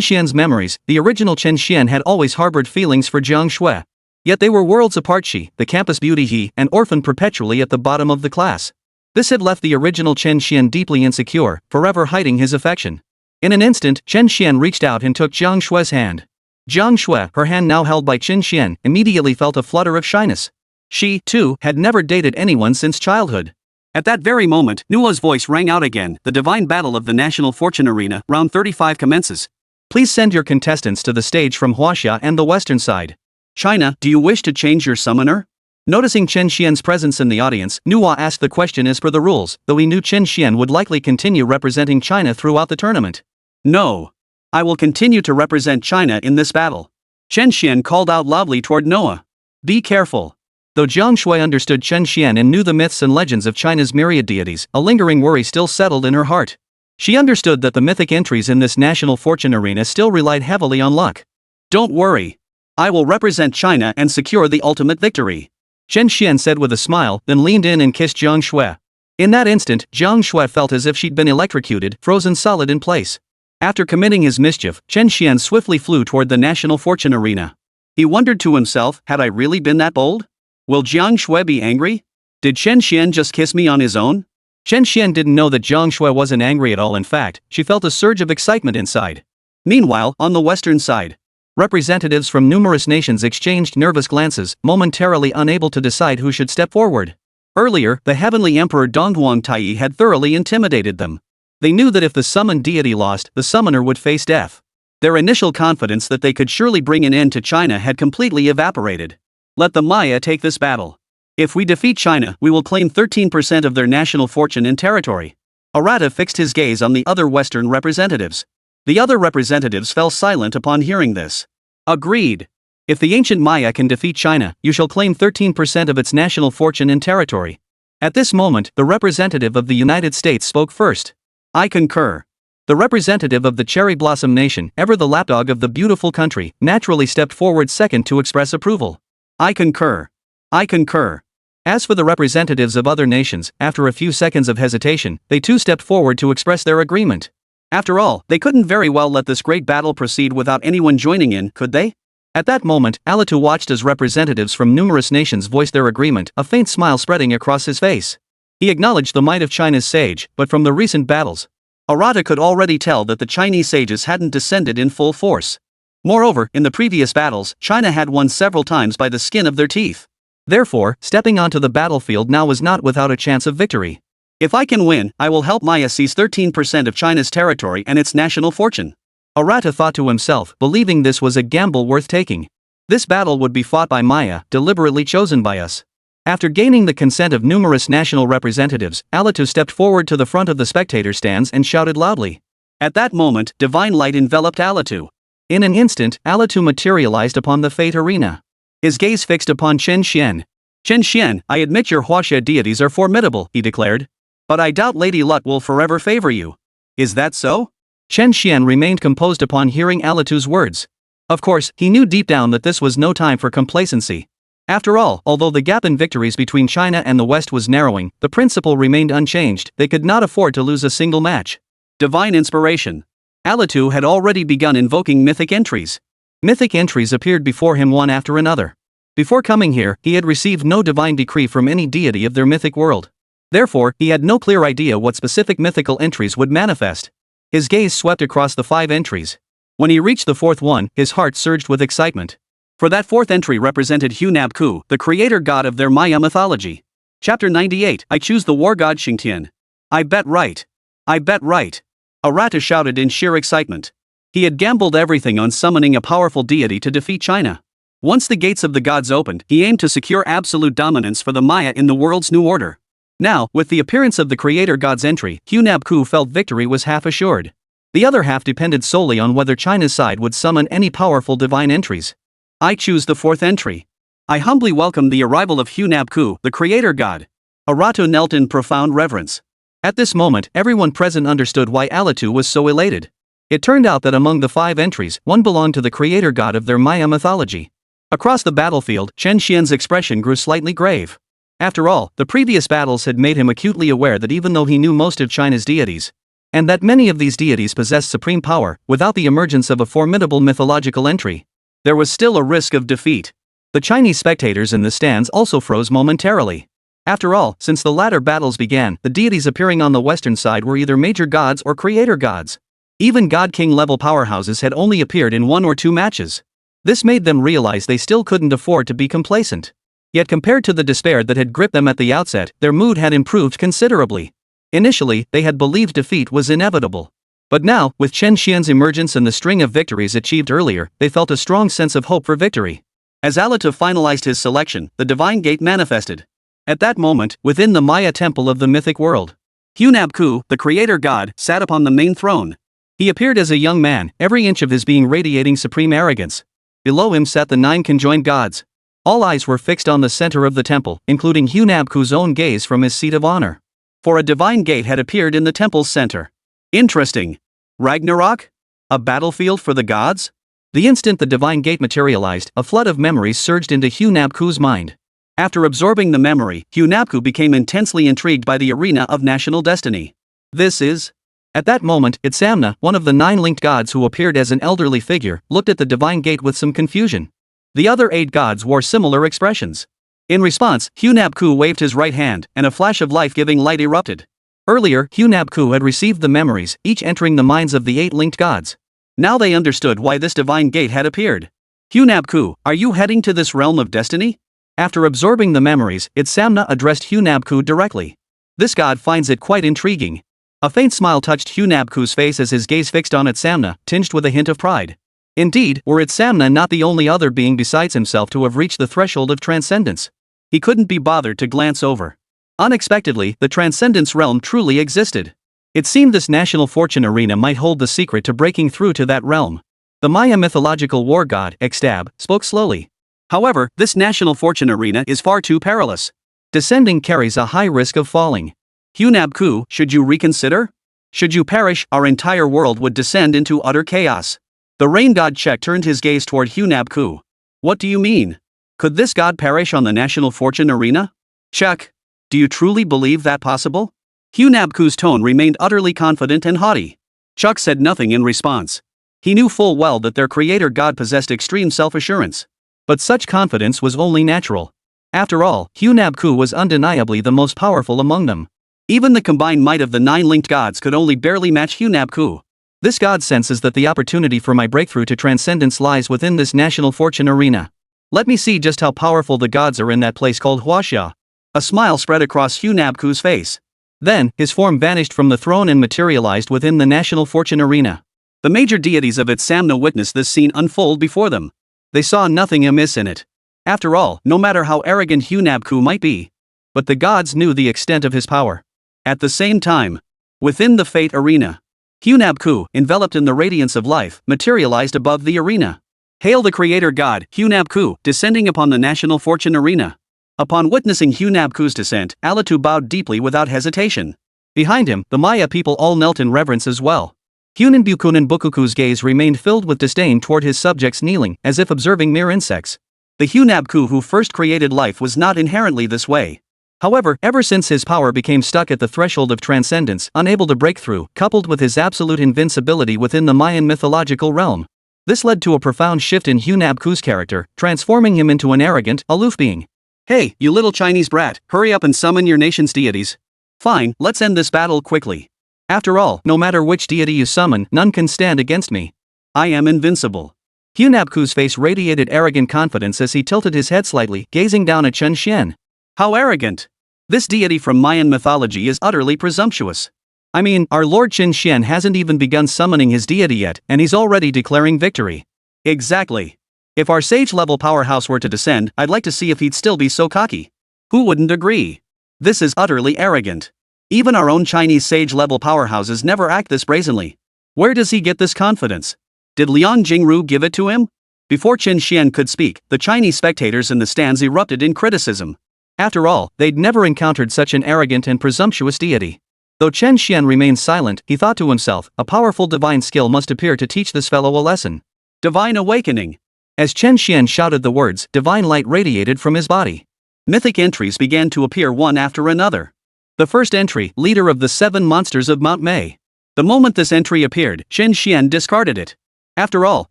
Xuan's memories, the original Chen Xuan had always harbored feelings for Jiang Shui. Yet they were worlds apart, she, the campus beauty, he, an orphan perpetually at the bottom of the class. This had left the original Chen Xuan deeply insecure, forever hiding his affection. In an instant, Chen Xuan reached out and took Jiang Shui's hand. Jiang Shui, her hand now held by Chen Xuan, immediately felt a flutter of shyness. She, too, had never dated anyone since childhood. At that very moment, Nua's voice rang out again. The divine battle of the National Fortune Arena, round 35 commences. Please send your contestants to the stage from Huaxia and the western side. China, do you wish to change your summoner? Noticing Chen Xuan's presence in the audience, Nua asked the question as per the rules, though he knew Chen Xuan would likely continue representing China throughout the tournament. No. I will continue to represent China in this battle. Chen Xuan called out loudly toward Noah. Be careful. Though Jiang Shui understood Chen Xuan and knew the myths and legends of China's myriad deities, a lingering worry still settled in her heart. She understood that the mythic entries in this national fortune arena still relied heavily on luck. Don't worry. I will represent China and secure the ultimate victory, Chen Xuan said with a smile, then leaned in and kissed Jiang Shui. In that instant, Jiang Shui felt as if she'd been electrocuted, frozen solid in place. After committing his mischief, Chen Xuan swiftly flew toward the national fortune arena. He wondered to himself, had I really been that bold? Will Jiang Shui be angry? Did Chen Xuan just kiss me on his own? Chen Xuan didn't know that Jiang Shui wasn't angry at all. In fact, she felt a surge of excitement inside. Meanwhile, on the western side, representatives from numerous nations exchanged nervous glances, momentarily unable to decide who should step forward. Earlier, the heavenly emperor Donghuang Tai had thoroughly intimidated them. They knew that if the summoned deity lost, the summoner would face death. Their initial confidence that they could surely bring an end to China had completely evaporated. Let the Maya take this battle. If we defeat China, we will claim 13% of their national fortune and territory. Arata fixed his gaze on the other Western representatives. The other representatives fell silent upon hearing this. Agreed. If the ancient Maya can defeat China, you shall claim 13% of its national fortune and territory. At this moment, the representative of the United States spoke first. I concur. The representative of the Cherry Blossom Nation, ever the lapdog of the beautiful country, naturally stepped forward second to express approval. I concur. I concur. As for the representatives of other nations, after a few seconds of hesitation, they too stepped forward to express their agreement. After all, they couldn't very well let this great battle proceed without anyone joining in, could they? At that moment, Alatu watched as representatives from numerous nations voiced their agreement, a faint smile spreading across his face. He acknowledged the might of China's sage, but from the recent battles, Arata could already tell that the Chinese sages hadn't descended in full force. Moreover, in the previous battles, China had won several times by the skin of their teeth. Therefore, stepping onto the battlefield now was not without a chance of victory. If I can win, I will help Maya seize 13% of China's territory and its national fortune. Arata thought to himself, believing this was a gamble worth taking. This battle would be fought by Maya, deliberately chosen by us. After gaining the consent of numerous national representatives, Alatu stepped forward to the front of the spectator stands and shouted loudly. At that moment, divine light enveloped Alatu. In an instant, Alatu materialized upon the fate arena. His gaze fixed upon Chen Xuan. Chen Xuan, I admit your Huaxia deities are formidable, he declared. But I doubt Lady Luck will forever favor you. Is that so? Chen Xuan remained composed upon hearing Alatu's words. Of course, he knew deep down that this was no time for complacency. After all, although the gap in victories between China and the West was narrowing, the principle remained unchanged. They could not afford to lose a single match. Divine inspiration. Alatu had already begun invoking mythic entries. Mythic entries appeared before him one after another. Before coming here, he had received no divine decree from any deity of their mythic world. Therefore, he had no clear idea what specific mythical entries would manifest. His gaze swept across the 5 entries. When he reached the 4th one, his heart surged with excitement. For that 4th entry represented Hunab-ku, the creator god of their Maya mythology. Chapter 98, I choose the war god Xingtian. I bet right. I bet right. Arata shouted in sheer excitement. He had gambled everything on summoning a powerful deity to defeat China. Once the gates of the gods opened, he aimed to secure absolute dominance for the Maya in the world's new order. Now, with the appearance of the creator god's entry, Hunab-ku felt victory was half assured. The other half depended solely on whether China's side would summon any powerful divine entries. I choose the 4th entry. I humbly welcome the arrival of Hunab-ku, the creator god. Arata knelt in profound reverence. At this moment, everyone present understood why Alatu was so elated. It turned out that among the 5 entries, one belonged to the creator god of their Maya mythology. Across the battlefield, Chen Xuan's expression grew slightly grave. After all, the previous battles had made him acutely aware that even though he knew most of China's deities, and that many of these deities possessed supreme power, without the emergence of a formidable mythological entry, there was still a risk of defeat. The Chinese spectators in the stands also froze momentarily. After all, since the latter battles began, the deities appearing on the western side were either major gods or creator gods. Even God-King level powerhouses had only appeared in 1 or 2 matches. This made them realize they still couldn't afford to be complacent. Yet compared to the despair that had gripped them at the outset, their mood had improved considerably. Initially, they had believed defeat was inevitable. But now, with Chen Xuan's emergence and the string of victories achieved earlier, they felt a strong sense of hope for victory. As Alatu finalized his selection, the divine gate manifested. At that moment, within the Maya temple of the mythic world, Hunab-ku, the creator god, sat upon the main throne. He appeared as a young man, every inch of his being radiating supreme arrogance. Below him sat the 9 conjoined gods. All eyes were fixed on the center of the temple, including Hunab-ku's own gaze from his seat of honor. For a divine gate had appeared in the temple's center. Interesting. Ragnarok? A battlefield for the gods? The instant the divine gate materialized, a flood of memories surged into Hunabku's mind. After absorbing the memory, Hunabku became intensely intrigued by the arena of national destiny. This is... At that moment, Itsamna, one of the 9 linked gods who appeared as an elderly figure, looked at the divine gate with some confusion. The other 8 gods wore similar expressions. In response, Hunabku waved his right hand, and a flash of life-giving light erupted. Earlier, Hunabku had received the memories, each entering the minds of the 8 linked gods. Now they understood why this divine gate had appeared. Hunabku, are you heading to this realm of destiny? After absorbing the memories, Itsamna addressed Hunabku directly. This god finds it quite intriguing. A faint smile touched Hunabku's face as his gaze fixed on Itsamna, tinged with a hint of pride. Indeed, were Itsamna not the only other being besides himself to have reached the threshold of transcendence? He couldn't be bothered to glance over. Unexpectedly, the transcendence realm truly existed. It seemed this national fortune arena might hold the secret to breaking through to that realm. The Maya mythological war god, Xtab, spoke slowly. However, this national fortune arena is far too perilous. Descending carries a high risk of falling. Hunabku, should you reconsider? Should you perish, our entire world would descend into utter chaos. The rain god Chek turned his gaze toward Hunabku. What do you mean? Could this god perish on the national fortune arena? Chek, do you truly believe that possible? Hunabku's tone remained utterly confident and haughty. Chuck said nothing in response. He knew full well that their creator god possessed extreme self-assurance. But such confidence was only natural. After all, Hunabku was undeniably the most powerful among them. Even the combined might of the 9 linked gods could only barely match Hunabku. This god senses that the opportunity for my breakthrough to transcendence lies within this national fortune arena. Let me see just how powerful the gods are in that place called Huaxia. A smile spread across Hunabku's face. Then, his form vanished from the throne and materialized within the national fortune arena. The major deities of Itsamna witnessed this scene unfold before them. They saw nothing amiss in it. After all, no matter how arrogant Hunabku might be, but the gods knew the extent of his power. At the same time, within the fate arena, Hunabku, enveloped in the radiance of life, materialized above the arena. Hail the creator god, Hunabku, descending upon the national fortune arena. Upon witnessing Hunabku's descent, Alatu bowed deeply without hesitation. Behind him, the Maya people all knelt in reverence as well. Hunanbukunan Bukuku's gaze remained filled with disdain toward his subjects kneeling, as if observing mere insects. The Hunabku who first created life was not inherently this way. However, ever since his power became stuck at the threshold of transcendence, unable to break through, coupled with his absolute invincibility within the Mayan mythological realm, this led to a profound shift in Hunabku's character, transforming him into an arrogant, aloof being. Hey, you little Chinese brat, hurry up and summon your nation's deities. Fine, let's end this battle quickly. After all, no matter which deity you summon, none can stand against me. I am invincible. Hunabku's face radiated arrogant confidence as he tilted his head slightly, gazing down at Chen Xuan. How arrogant! This deity from Mayan mythology is utterly presumptuous. I mean, our Lord Chen Xuan hasn't even begun summoning his deity yet, and he's already declaring victory. Exactly. If our sage-level powerhouse were to descend, I'd like to see if he'd still be so cocky. Who wouldn't agree? This is utterly arrogant. Even our own Chinese sage-level powerhouses never act this brazenly. Where does he get this confidence? Did Liang Jingru give it to him? Before Chen Xuan could speak, the Chinese spectators in the stands erupted in criticism. After all, they'd never encountered such an arrogant and presumptuous deity. Though Chen Xuan remained silent, he thought to himself, a powerful divine skill must appear to teach this fellow a lesson. Divine awakening. As Chen Xuan shouted the words, divine light radiated from his body. Mythic entries began to appear one after another. The first entry, leader of the 7 monsters of Mount Mei. The moment this entry appeared, Chen Xuan discarded it. After all,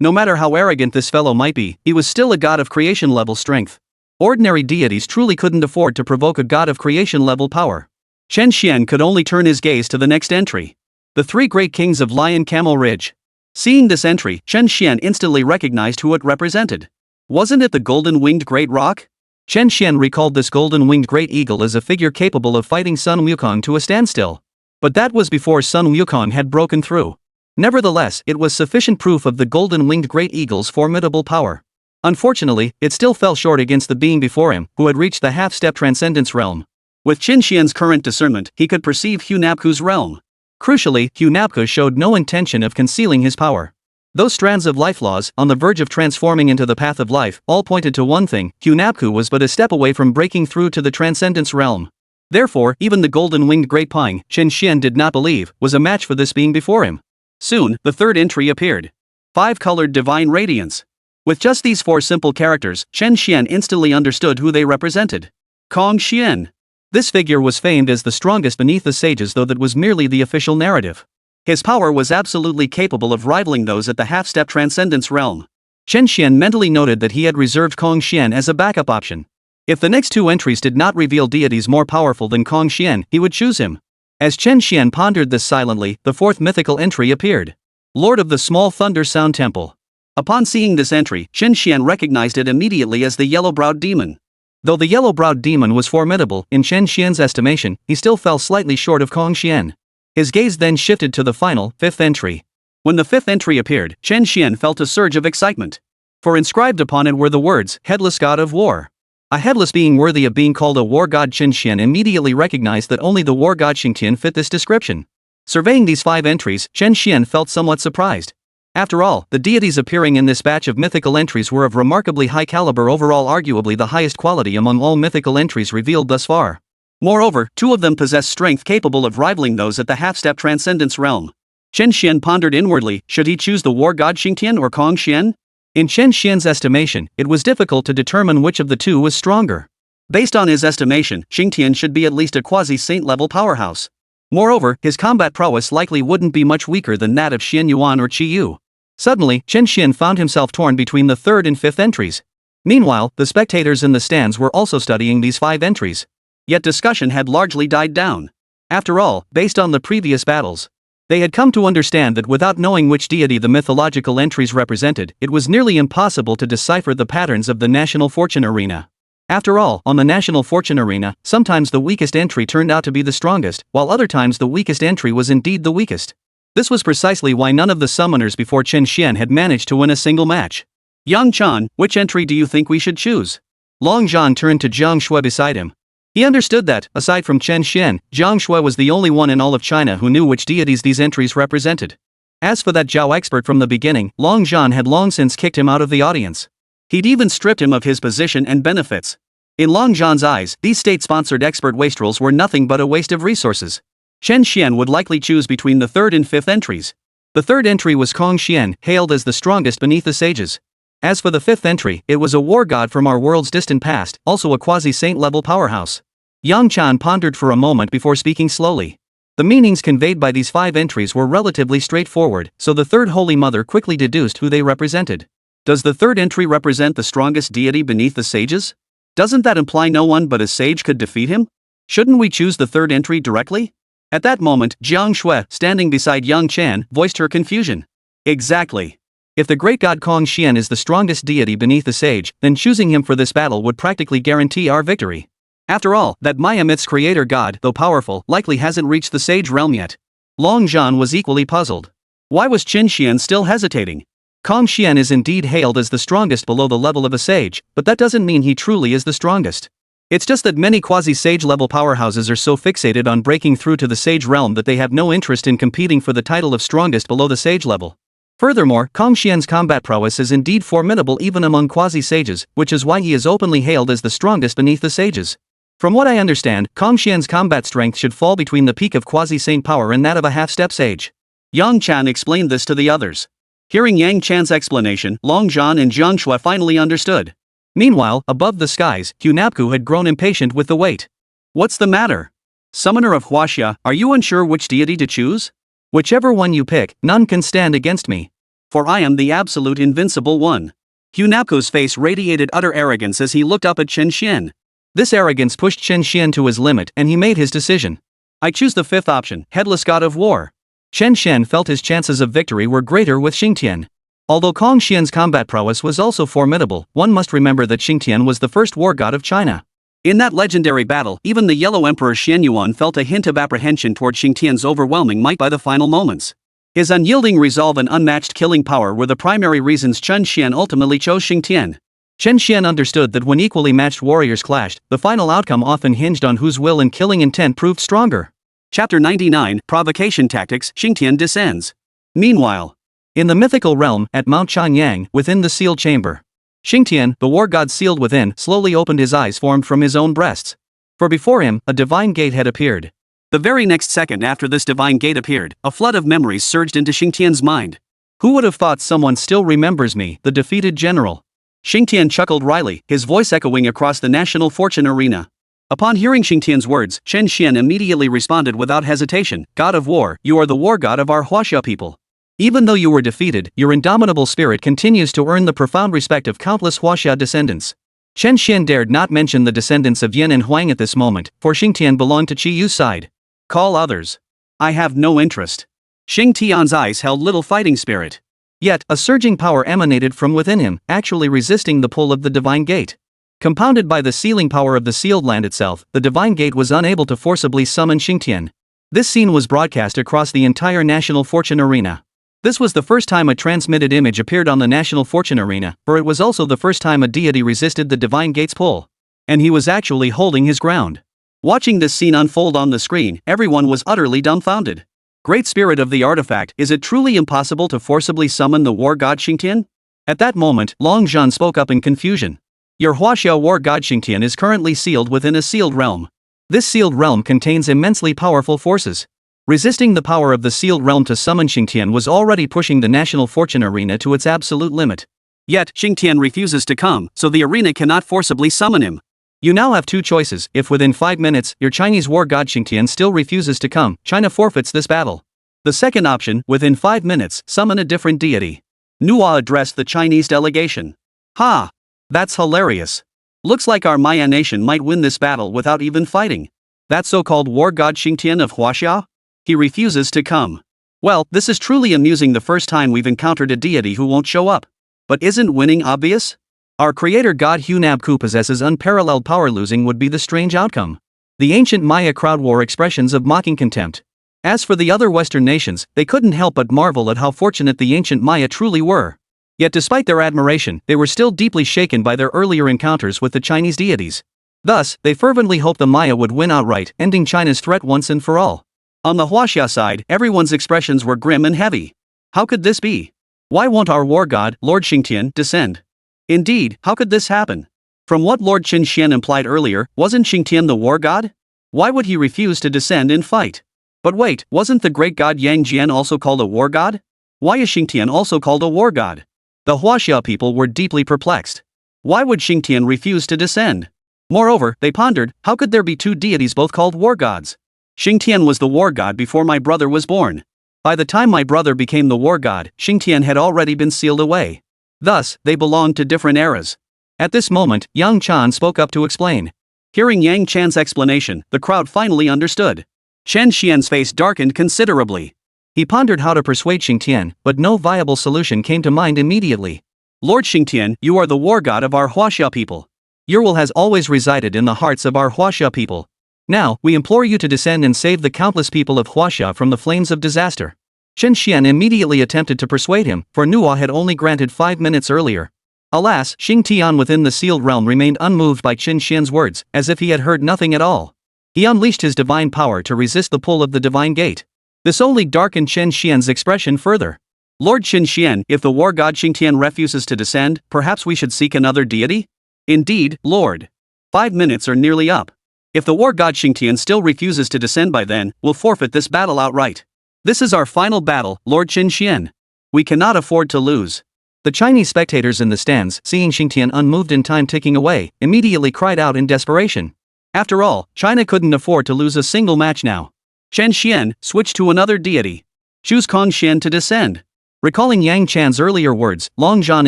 no matter how arrogant this fellow might be, he was still a god of creation-level strength. Ordinary deities truly couldn't afford to provoke a god of creation-level power. Chen Xuan could only turn his gaze to the next entry. The 3 great kings of Lion Camel Ridge. Seeing this entry, Chen Xuan instantly recognized who it represented. Wasn't it the golden-winged great rock? Chen Xuan recalled this golden-winged great eagle as a figure capable of fighting Sun Wukong to a standstill. But that was before Sun Wukong had broken through. Nevertheless, it was sufficient proof of the golden-winged great eagle's formidable power. Unfortunately, it still fell short against the being before him, who had reached the half-step transcendence realm. With Chen Xuan's current discernment, he could perceive Hunabku's realm. Crucially, Hunabku showed no intention of concealing his power. Those strands of life laws, on the verge of transforming into the path of life, all pointed to one thing: Hunabku was but a step away from breaking through to the transcendence realm. Therefore, even the golden-winged great pine, Chen Xuan did not believe, was a match for this being before him. Soon, the third entry appeared. 5-colored divine radiance. With just these 4 simple characters, Chen Xuan instantly understood who they represented. Kong Xian. This figure was famed as the strongest beneath the sages, though that was merely the official narrative. His power was absolutely capable of rivaling those at the half-step transcendence realm. Chen Xuan mentally noted that he had reserved Kong Xian as a backup option. If the next 2 entries did not reveal deities more powerful than Kong Xian, he would choose him. As Chen Xuan pondered this silently, the 4th mythical entry appeared. Lord of the Small Thunder Sound Temple. Upon seeing this entry, Chen Xuan recognized it immediately as the yellow-browed demon. Though the yellow-browed demon was formidable, in Chen Xian's estimation, he still fell slightly short of Kong Xian. His gaze then shifted to the final, 5th entry. When the 5th entry appeared, Chen Xuan felt a surge of excitement. For inscribed upon it were the words, Headless God of War. A headless being worthy of being called a war god. Chen Xuan immediately recognized that only the war god Xingtian fit this description. Surveying these 5 entries, Chen Xuan felt somewhat surprised. After all, the deities appearing in this batch of mythical entries were of remarkably high caliber, overall arguably the highest quality among all mythical entries revealed thus far. Moreover, 2 of them possess strength capable of rivaling those at the half-step transcendence realm. Chen Xuan pondered inwardly, should he choose the war god Xingtian or Kong Xian? In Chen Xian's estimation, it was difficult to determine which of the 2 was stronger. Based on his estimation, Xingtian should be at least a quasi-saint level powerhouse. Moreover, his combat prowess likely wouldn't be much weaker than that of Xian Yuan or Qi Yu. Suddenly, Chen Xuan found himself torn between the 3rd and 5th entries. Meanwhile, the spectators in the stands were also studying these 5 entries. Yet discussion had largely died down. After all, based on the previous battles, they had come to understand that without knowing which deity the mythological entries represented, it was nearly impossible to decipher the patterns of the national fortune arena. After all, on the national fortune arena, sometimes the weakest entry turned out to be the strongest, while other times the weakest entry was indeed the weakest. This was precisely why none of the summoners before Chen Xuan had managed to win a single match. Yang Chan, which entry do you think we should choose? Long Zhan turned to Jiang Shui beside him. He understood that, aside from Chen Xuan, Jiang Shui was the only one in all of China who knew which deities these entries represented. As for that Zhao expert from the beginning, Long Zhan had long since kicked him out of the audience. He'd even stripped him of his position and benefits. In Long Zhan's eyes, these state-sponsored expert wastrels were nothing but a waste of resources. Chen Xuan would likely choose between the 3rd and 5th entries. The 3rd entry was Kong Xian, hailed as the strongest beneath the sages. As for the 5th entry, it was a war god from our world's distant past, also a quasi-saint level powerhouse. Yang Chan pondered for a moment before speaking slowly. The meanings conveyed by these 5 entries were relatively straightforward, so the 3rd Holy Mother quickly deduced who they represented. Does the 3rd entry represent the strongest deity beneath the sages? Doesn't that imply no one but a sage could defeat him? Shouldn't we choose the 3rd entry directly? At that moment, Jiang Shui, standing beside Yang Chan, voiced her confusion. Exactly. If the great god Kong Xian is the strongest deity beneath the sage, then choosing him for this battle would practically guarantee our victory. After all, that Maya myth's creator god, though powerful, likely hasn't reached the sage realm yet. Long Zhan was equally puzzled. Why was Chen Xuan still hesitating? Kong Xian is indeed hailed as the strongest below the level of a sage, but that doesn't mean he truly is the strongest. It's just that many quasi-sage level powerhouses are so fixated on breaking through to the sage realm that they have no interest in competing for the title of strongest below the sage level. Furthermore, Kong Xian's combat prowess is indeed formidable even among quasi-sages, which is why he is openly hailed as the strongest beneath the sages. From what I understand, Kong Xian's combat strength should fall between the peak of quasi-saint power and that of a half-step sage. Yang Chan explained this to the others. Hearing Yang Chan's explanation, Long Zhan and Jiang Shui finally understood. Meanwhile, above the skies, Hunapku had grown impatient with the wait. What's the matter? Summoner of Huaxia, are you unsure which deity to choose? Whichever one you pick, none can stand against me. For I am the absolute invincible one. Hunapku's face radiated utter arrogance as he looked up at Chen Xuan. This arrogance pushed Chen Xuan to his limit and he made his decision. I choose the 5th option, Headless God of War. Chen Xuan felt his chances of victory were greater with Xingtian. Although Kong Xian's combat prowess was also formidable, one must remember that Xingtian was the first war god of China. In that legendary battle, even the Yellow Emperor Xian Yuan felt a hint of apprehension toward Xingtian's overwhelming might by the final moments. His unyielding resolve and unmatched killing power were the primary reasons Chen Xuan ultimately chose Xingtian. Chen Xuan understood that when equally matched warriors clashed, the final outcome often hinged on whose will and killing intent proved stronger. Chapter 99, Provocation Tactics, Xingtian descends. Meanwhile, in the mythical realm, at Mount Chanyang, within the sealed chamber, Xingtian, the war god sealed within, slowly opened his eyes formed from his own breasts. For before him, a divine gate had appeared. The very next second after this divine gate appeared, a flood of memories surged into Xingtian's mind. Who would have thought someone still remembers me, the defeated general? Xingtian chuckled wryly, his voice echoing across the national fortune arena. Upon hearing Xingtian's words, Chen Xuan immediately responded without hesitation, God of War, you are the war god of our Huaxia people. Even though you were defeated, your indomitable spirit continues to earn the profound respect of countless Huaxia descendants. Chen Xuan dared not mention the descendants of Yin and Huang at this moment, for Xingtian belonged to Qi Yu's side. Call others. I have no interest. Xingtian's eyes held little fighting spirit. Yet, a surging power emanated from within him, actually resisting the pull of the divine gate. Compounded by the sealing power of the sealed land itself, the divine gate was unable to forcibly summon Xingtian. This scene was broadcast across the entire national fortune arena. This was the first time a transmitted image appeared on the national fortune arena, for it was also the first time a deity resisted the divine gate's pull. And he was actually holding his ground. Watching this scene unfold on the screen, everyone was utterly dumbfounded. Great spirit of the artifact, is it truly impossible to forcibly summon the war god Xingtian? At that moment, Long Zhan spoke up in confusion. Your Huaxia war god Xingtian is currently sealed within a sealed realm. This sealed realm contains immensely powerful forces. Resisting the power of the sealed realm to summon Xingtian was already pushing the national fortune arena to its absolute limit. Yet, Xingtian refuses to come, so the arena cannot forcibly summon him. You now have two choices. If within 5 minutes, your Chinese war god Xingtian still refuses to come, China forfeits this battle. The second option, within 5 minutes, summon a different deity. Nuo addressed the Chinese delegation. Ha! That's hilarious. Looks like our Maya nation might win this battle without even fighting. That so-called war god Xingtian of Huaxia? He refuses to come. Well, this is truly amusing, the first time we've encountered a deity who won't show up. But isn't winning obvious? Our creator god Hunabku possesses unparalleled power, losing would be the strange outcome. The ancient Maya crowd wore expressions of mocking contempt. As for the other Western nations, they couldn't help but marvel at how fortunate the ancient Maya truly were. Yet despite their admiration, they were still deeply shaken by their earlier encounters with the Chinese deities. Thus, they fervently hoped the Maya would win outright, ending China's threat once and for all. On the Huaxia side, everyone's expressions were grim and heavy. How could this be? Why won't our war god, Lord Xingtian, descend? Indeed, how could this happen? From what Lord Chen Xuan implied earlier, wasn't Xingtian the war god? Why would he refuse to descend and fight? But wait, wasn't the great god Yang Jian also called a war god? Why is Xingtian also called a war god? The Huaxia people were deeply perplexed. Why would Xingtian refuse to descend? Moreover, they pondered, how could there be two deities both called war gods? Xingtian was the war god before my brother was born. By the time my brother became the war god, Xingtian had already been sealed away. Thus, they belonged to different eras. At this moment, Yang Chan spoke up to explain. Hearing Yang Chan's explanation, the crowd finally understood. Chen Xian's face darkened considerably. He pondered how to persuade Xingtian, but no viable solution came to mind immediately. Lord Xingtian, you are the war god of our Huaxia people. Your will has always resided in the hearts of our Huaxia people. Now, we implore you to descend and save the countless people of Huaxia from the flames of disaster. Chen Xuan immediately attempted to persuade him, for Nuo had only granted 5 minutes earlier. Alas, Xingtian within the sealed realm remained unmoved by Chen Xian's words, as if he had heard nothing at all. He unleashed his divine power to resist the pull of the divine gate. This only darkened Chen Xian's expression further. Lord Chen Xian, if the war god Xingtian refuses to descend, perhaps we should seek another deity? Indeed, Lord. 5 minutes are nearly up. If the war god Xingtian still refuses to descend by then, we'll forfeit this battle outright. This is our final battle, Lord Chen Xian. We cannot afford to lose. The Chinese spectators in the stands, seeing Xingtian unmoved and time ticking away, immediately cried out in desperation. After all, China couldn't afford to lose a single match now. Chen Xian, switch to another deity. Choose Kong Xian to descend. Recalling Yang Chan's earlier words, Long Zhan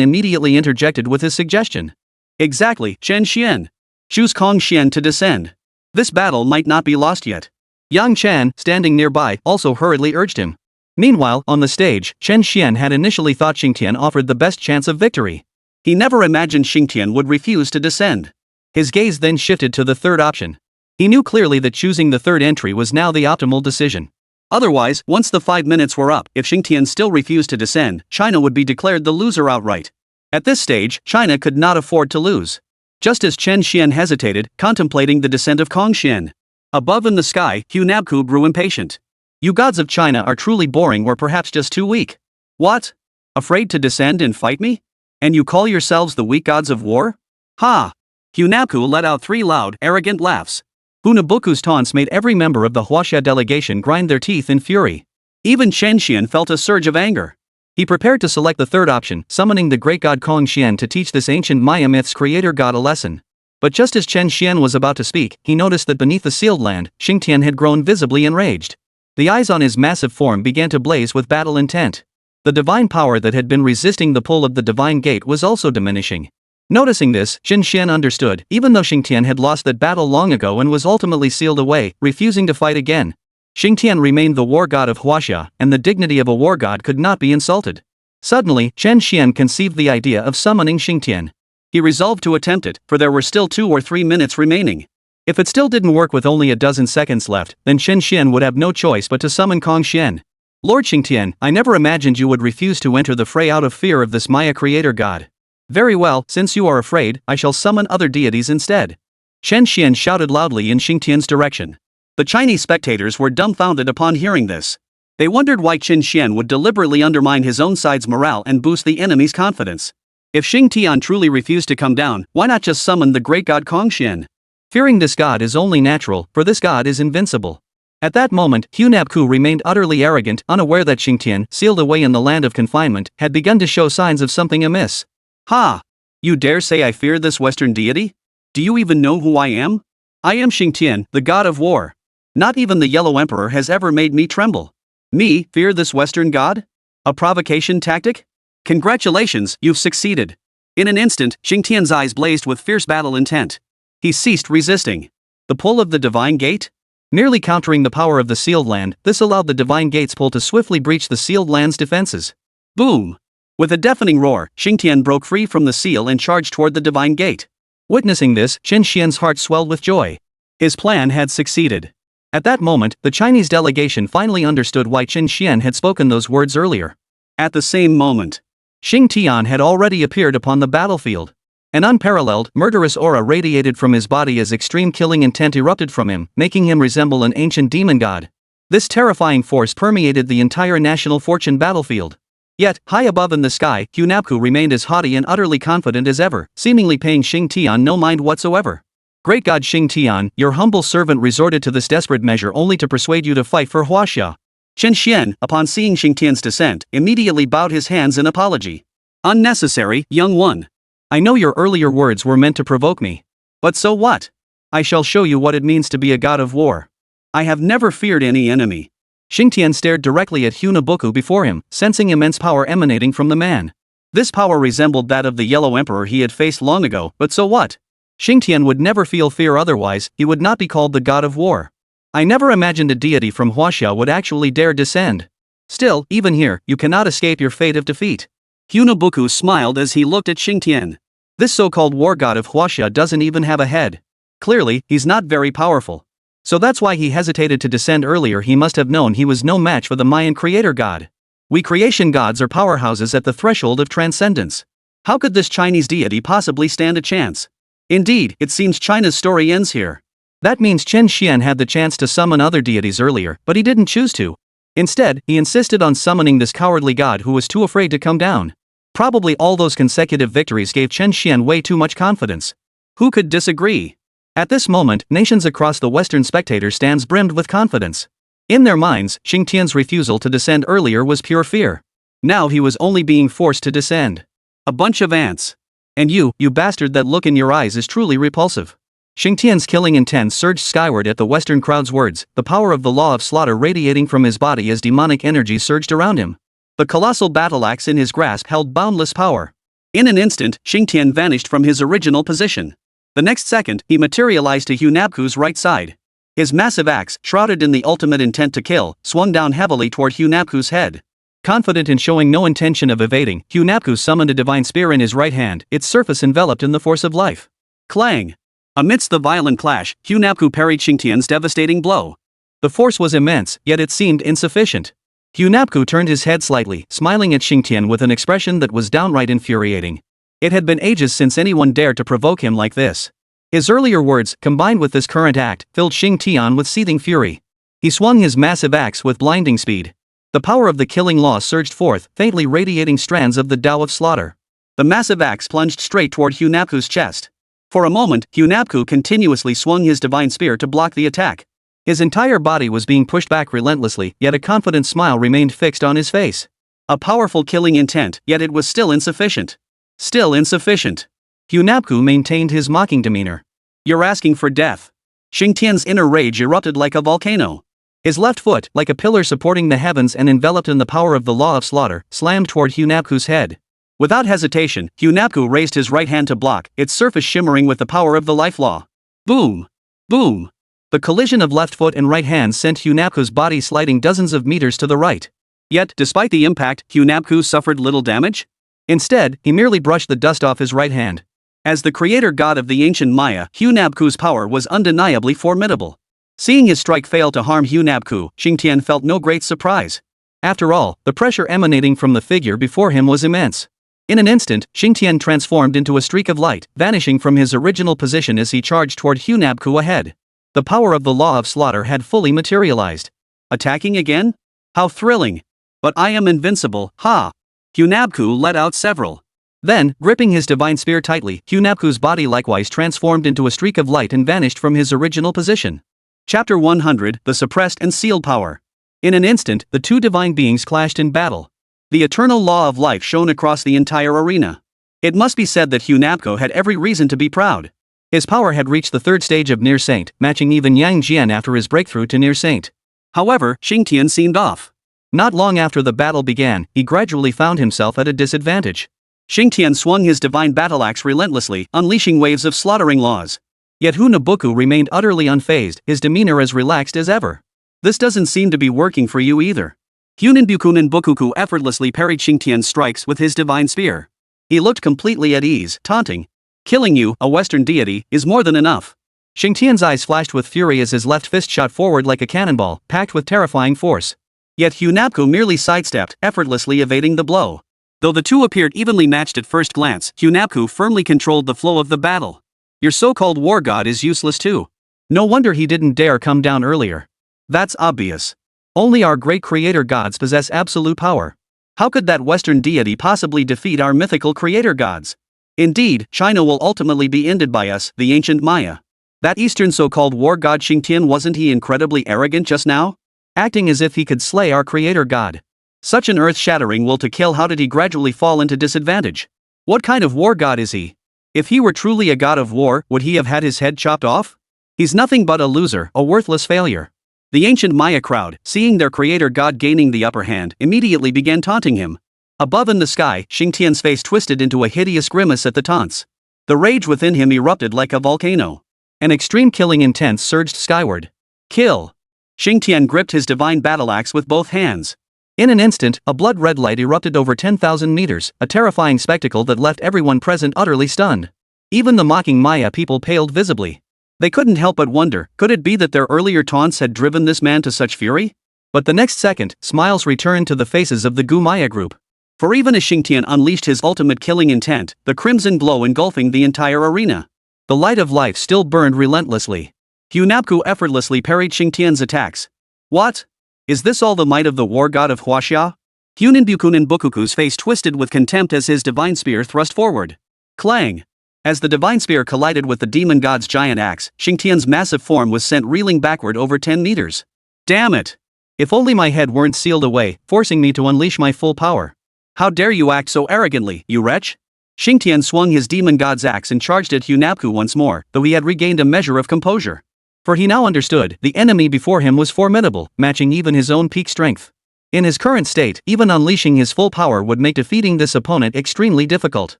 immediately interjected with his suggestion. Exactly, Chen Xian. Choose Kong Xian to descend. This battle might not be lost yet. Yang Chan, standing nearby, also hurriedly urged him. Meanwhile, on the stage, Chen Xian had initially thought Xingtian offered the best chance of victory. He never imagined Xingtian would refuse to descend. His gaze then shifted to the third option. He knew clearly that choosing the third entry was now the optimal decision. Otherwise, once the 5 minutes were up, if Xingtian still refused to descend, China would be declared the loser outright. At this stage, China could not afford to lose. Just as Chen Xian hesitated, contemplating the descent of Kong Xian. Above in the sky, Hunabku grew impatient. You gods of China are truly boring, or perhaps just too weak. What? Afraid to descend and fight me? And you call yourselves the weak gods of war? Ha! Hunabku let out 3 loud, arrogant laughs. Funaboku's taunts made every member of the Huaxia delegation grind their teeth in fury. Even Chen Xuan felt a surge of anger. He prepared to select the third option, summoning the great god Kong Xian to teach this ancient Maya myth's creator god a lesson. But just as Chen Xuan was about to speak, he noticed that beneath the sealed land, Xingtian had grown visibly enraged. The eyes on his massive form began to blaze with battle intent. The divine power that had been resisting the pull of the divine gate was also diminishing. Noticing this, Chen Xuan understood, even though Xingtian had lost that battle long ago and was ultimately sealed away, refusing to fight again. Xingtian remained the war god of Huaxia, and the dignity of a war god could not be insulted. Suddenly, Chen Xuan conceived the idea of summoning Xingtian. He resolved to attempt it, for there were still 2 or 3 minutes remaining. If it still didn't work with only a dozen seconds left, then Chen Xuan would have no choice but to summon Kong Xian. Lord Xingtian, I never imagined you would refuse to enter the fray out of fear of this Maya creator god. Very well, since you are afraid, I shall summon other deities instead. Chen Xuan shouted loudly in Xingtian's direction. The Chinese spectators were dumbfounded upon hearing this. They wondered why Chen Xuan would deliberately undermine his own side's morale and boost the enemy's confidence. If Xingtian truly refused to come down, why not just summon the great god Kong Xian? Fearing this god is only natural, for this god is invincible. At that moment, Hunabku remained utterly arrogant, unaware that Xingtian, sealed away in the land of confinement, had begun to show signs of something amiss. Ha! You dare say I fear this Western deity? Do you even know who I am? I am Xingtian, the god of war. Not even the Yellow Emperor has ever made me tremble. Me, fear this Western god? A provocation tactic? Congratulations, you've succeeded. In an instant, Xingtian's eyes blazed with fierce battle intent. He ceased resisting. The pull of the divine gate? Nearly countering the power of the sealed land, this allowed the divine gate's pull to swiftly breach the sealed land's defenses. Boom! With a deafening roar, Xingtian broke free from the seal and charged toward the divine gate. Witnessing this, Chen Xian's heart swelled with joy. His plan had succeeded. At that moment, the Chinese delegation finally understood why Chen Xian had spoken those words earlier. At the same moment, Xingtian had already appeared upon the battlefield. An unparalleled, murderous aura radiated from his body as extreme killing intent erupted from him, making him resemble an ancient demon god. This terrifying force permeated the entire national fortune battlefield. Yet, high above in the sky, Hunabku remained as haughty and utterly confident as ever, seemingly paying Xingtian no mind whatsoever. Great god Xingtian, your humble servant resorted to this desperate measure only to persuade you to fight for Huaxia. Chen Xuan, upon seeing Xingtian's descent, immediately bowed his hands in apology. Unnecessary, young one. I know your earlier words were meant to provoke me. But so what? I shall show you what it means to be a god of war. I have never feared any enemy. Xingtian stared directly at Hunaboku before him, sensing immense power emanating from the man. This power resembled that of the Yellow Emperor he had faced long ago, but so what? Xingtian would never feel fear otherwise, he would not be called the god of war. I never imagined a deity from Huaxia would actually dare descend. Still, even here, you cannot escape your fate of defeat. Hunaboku smiled as he looked at Xingtian. This so-called war god of Huaxia doesn't even have a head. Clearly, he's not very powerful. So that's why he hesitated to descend earlier. He must have known he was no match for the Mayan creator god. We creation gods are powerhouses at the threshold of transcendence. How could this Chinese deity possibly stand a chance? Indeed, it seems China's story ends here. That means Chen Xuan had the chance to summon other deities earlier, but he didn't choose to. Instead, he insisted on summoning this cowardly god who was too afraid to come down. Probably all those consecutive victories gave Chen Xuan way too much confidence. Who could disagree? At this moment, nations across the Western spectator stands brimmed with confidence. In their minds, Xingtian's refusal to descend earlier was pure fear. Now he was only being forced to descend. A bunch of ants. And you bastard, that look in your eyes is truly repulsive. Xingtian's killing intent surged skyward at the Western crowd's words, the power of the law of slaughter radiating from his body as demonic energy surged around him. The colossal battle axe in his grasp held boundless power. In an instant, Xingtian vanished from his original position. The next second, he materialized to Hunabku's right side. His massive axe, shrouded in the ultimate intent to kill, swung down heavily toward Hunabku's head. Confident in showing no intention of evading, Hunabku summoned a divine spear in his right hand, its surface enveloped in the force of life. Clang! Amidst the violent clash, Hunabku parried Xingtian's devastating blow. The force was immense, yet it seemed insufficient. Hunabku turned his head slightly, smiling at Xingtian with an expression that was downright infuriating. It had been ages since anyone dared to provoke him like this. His earlier words, combined with this current act, filled Xingtian with seething fury. He swung his massive axe with blinding speed. The power of the killing law surged forth, faintly radiating strands of the Tao of slaughter. The massive axe plunged straight toward Hunabku's chest. For a moment, Hunabku continuously swung his divine spear to block the attack. His entire body was being pushed back relentlessly, yet a confident smile remained fixed on his face. A powerful killing intent, yet it was still insufficient. Still insufficient. Hunabku maintained his mocking demeanor. You're asking for death. Xingtian's inner rage erupted like a volcano. His left foot, like a pillar supporting the heavens and enveloped in the power of the law of slaughter, slammed toward Hunabku's head. Without hesitation, Hunabku raised his right hand to block, its surface shimmering with the power of the life law. Boom! Boom! The collision of left foot and right hand sent Hunabku's body sliding dozens of meters to the right. Yet, despite the impact, Hunabku suffered little damage? Instead, he merely brushed the dust off his right hand. As the creator god of the ancient Maya, Hunabku's power was undeniably formidable. Seeing his strike fail to harm Hunabku, Xingtian felt no great surprise. After all, the pressure emanating from the figure before him was immense. In an instant, Xingtian transformed into a streak of light, vanishing from his original position as he charged toward Hunabku ahead. The power of the law of slaughter had fully materialized. Attacking again? How thrilling! But I am invincible, ha! Hunabku let out several. Then, gripping his divine spear tightly, Hunabku's body likewise transformed into a streak of light and vanished from his original position. Chapter 100, The Suppressed and Sealed Power. In an instant, the two divine beings clashed in battle. The eternal law of life shone across the entire arena. It must be said that Hunabku had every reason to be proud. His power had reached the third stage of Near Saint, matching even Yang Jian after his breakthrough to Near Saint. However, Xingtian seemed off. Not long after the battle began, he gradually found himself at a disadvantage. Xingtian swung his divine battle axe relentlessly, unleashing waves of slaughtering laws. Yet Hunabuku remained utterly unfazed, his demeanor as relaxed as ever. This doesn't seem to be working for you either. Hunanbukuku effortlessly parried Xingtian's strikes with his divine spear. He looked completely at ease, taunting. Killing you, a Western deity, is more than enough. Xingtian's eyes flashed with fury as his left fist shot forward like a cannonball, packed with terrifying force. Yet Hunabku merely sidestepped, effortlessly evading the blow. Though the two appeared evenly matched at first glance, Hunabku firmly controlled the flow of the battle. Your so-called war god is useless too. No wonder he didn't dare come down earlier. That's obvious. Only our great creator gods possess absolute power. How could that Western deity possibly defeat our mythical creator gods? Indeed, China will ultimately be ended by us, the ancient Maya. That Eastern so-called war god Xingtian, wasn't he incredibly arrogant just now? Acting as if he could slay our creator god. Such an earth-shattering will to kill, how did he gradually fall into disadvantage? What kind of war god is he? If he were truly a god of war, would he have had his head chopped off? He's nothing but a loser, a worthless failure. The ancient Maya crowd, seeing their creator god gaining the upper hand, immediately began taunting him. Above in the sky, Xingtian's face twisted into a hideous grimace at the taunts. The rage within him erupted like a volcano. An extreme killing intent surged skyward. Kill! Xingtian gripped his divine battle axe with both hands. In an instant, a blood-red light erupted over 10,000 meters, a terrifying spectacle that left everyone present utterly stunned. Even the mocking Maya people paled visibly. They couldn't help but wonder, could it be that their earlier taunts had driven this man to such fury? But the next second, smiles returned to the faces of the Gu Maya group. For even as Xingtian unleashed his ultimate killing intent, the crimson glow engulfing the entire arena. The light of life still burned relentlessly. Hunabku effortlessly parried Xingtian's attacks. What? Is this all the might of the war god of Huaxia? Hunanbuku's face twisted with contempt as his divine spear thrust forward. Clang! As the divine spear collided with the demon god's giant axe, Xingtian's massive form was sent reeling backward over 10 meters. Damn it! If only my head weren't sealed away, forcing me to unleash my full power. How dare you act so arrogantly, you wretch? Xingtian swung his demon god's axe and charged at Hunabku once more, though he had regained a measure of composure. For he now understood, the enemy before him was formidable, matching even his own peak strength. In his current state, even unleashing his full power would make defeating this opponent extremely difficult.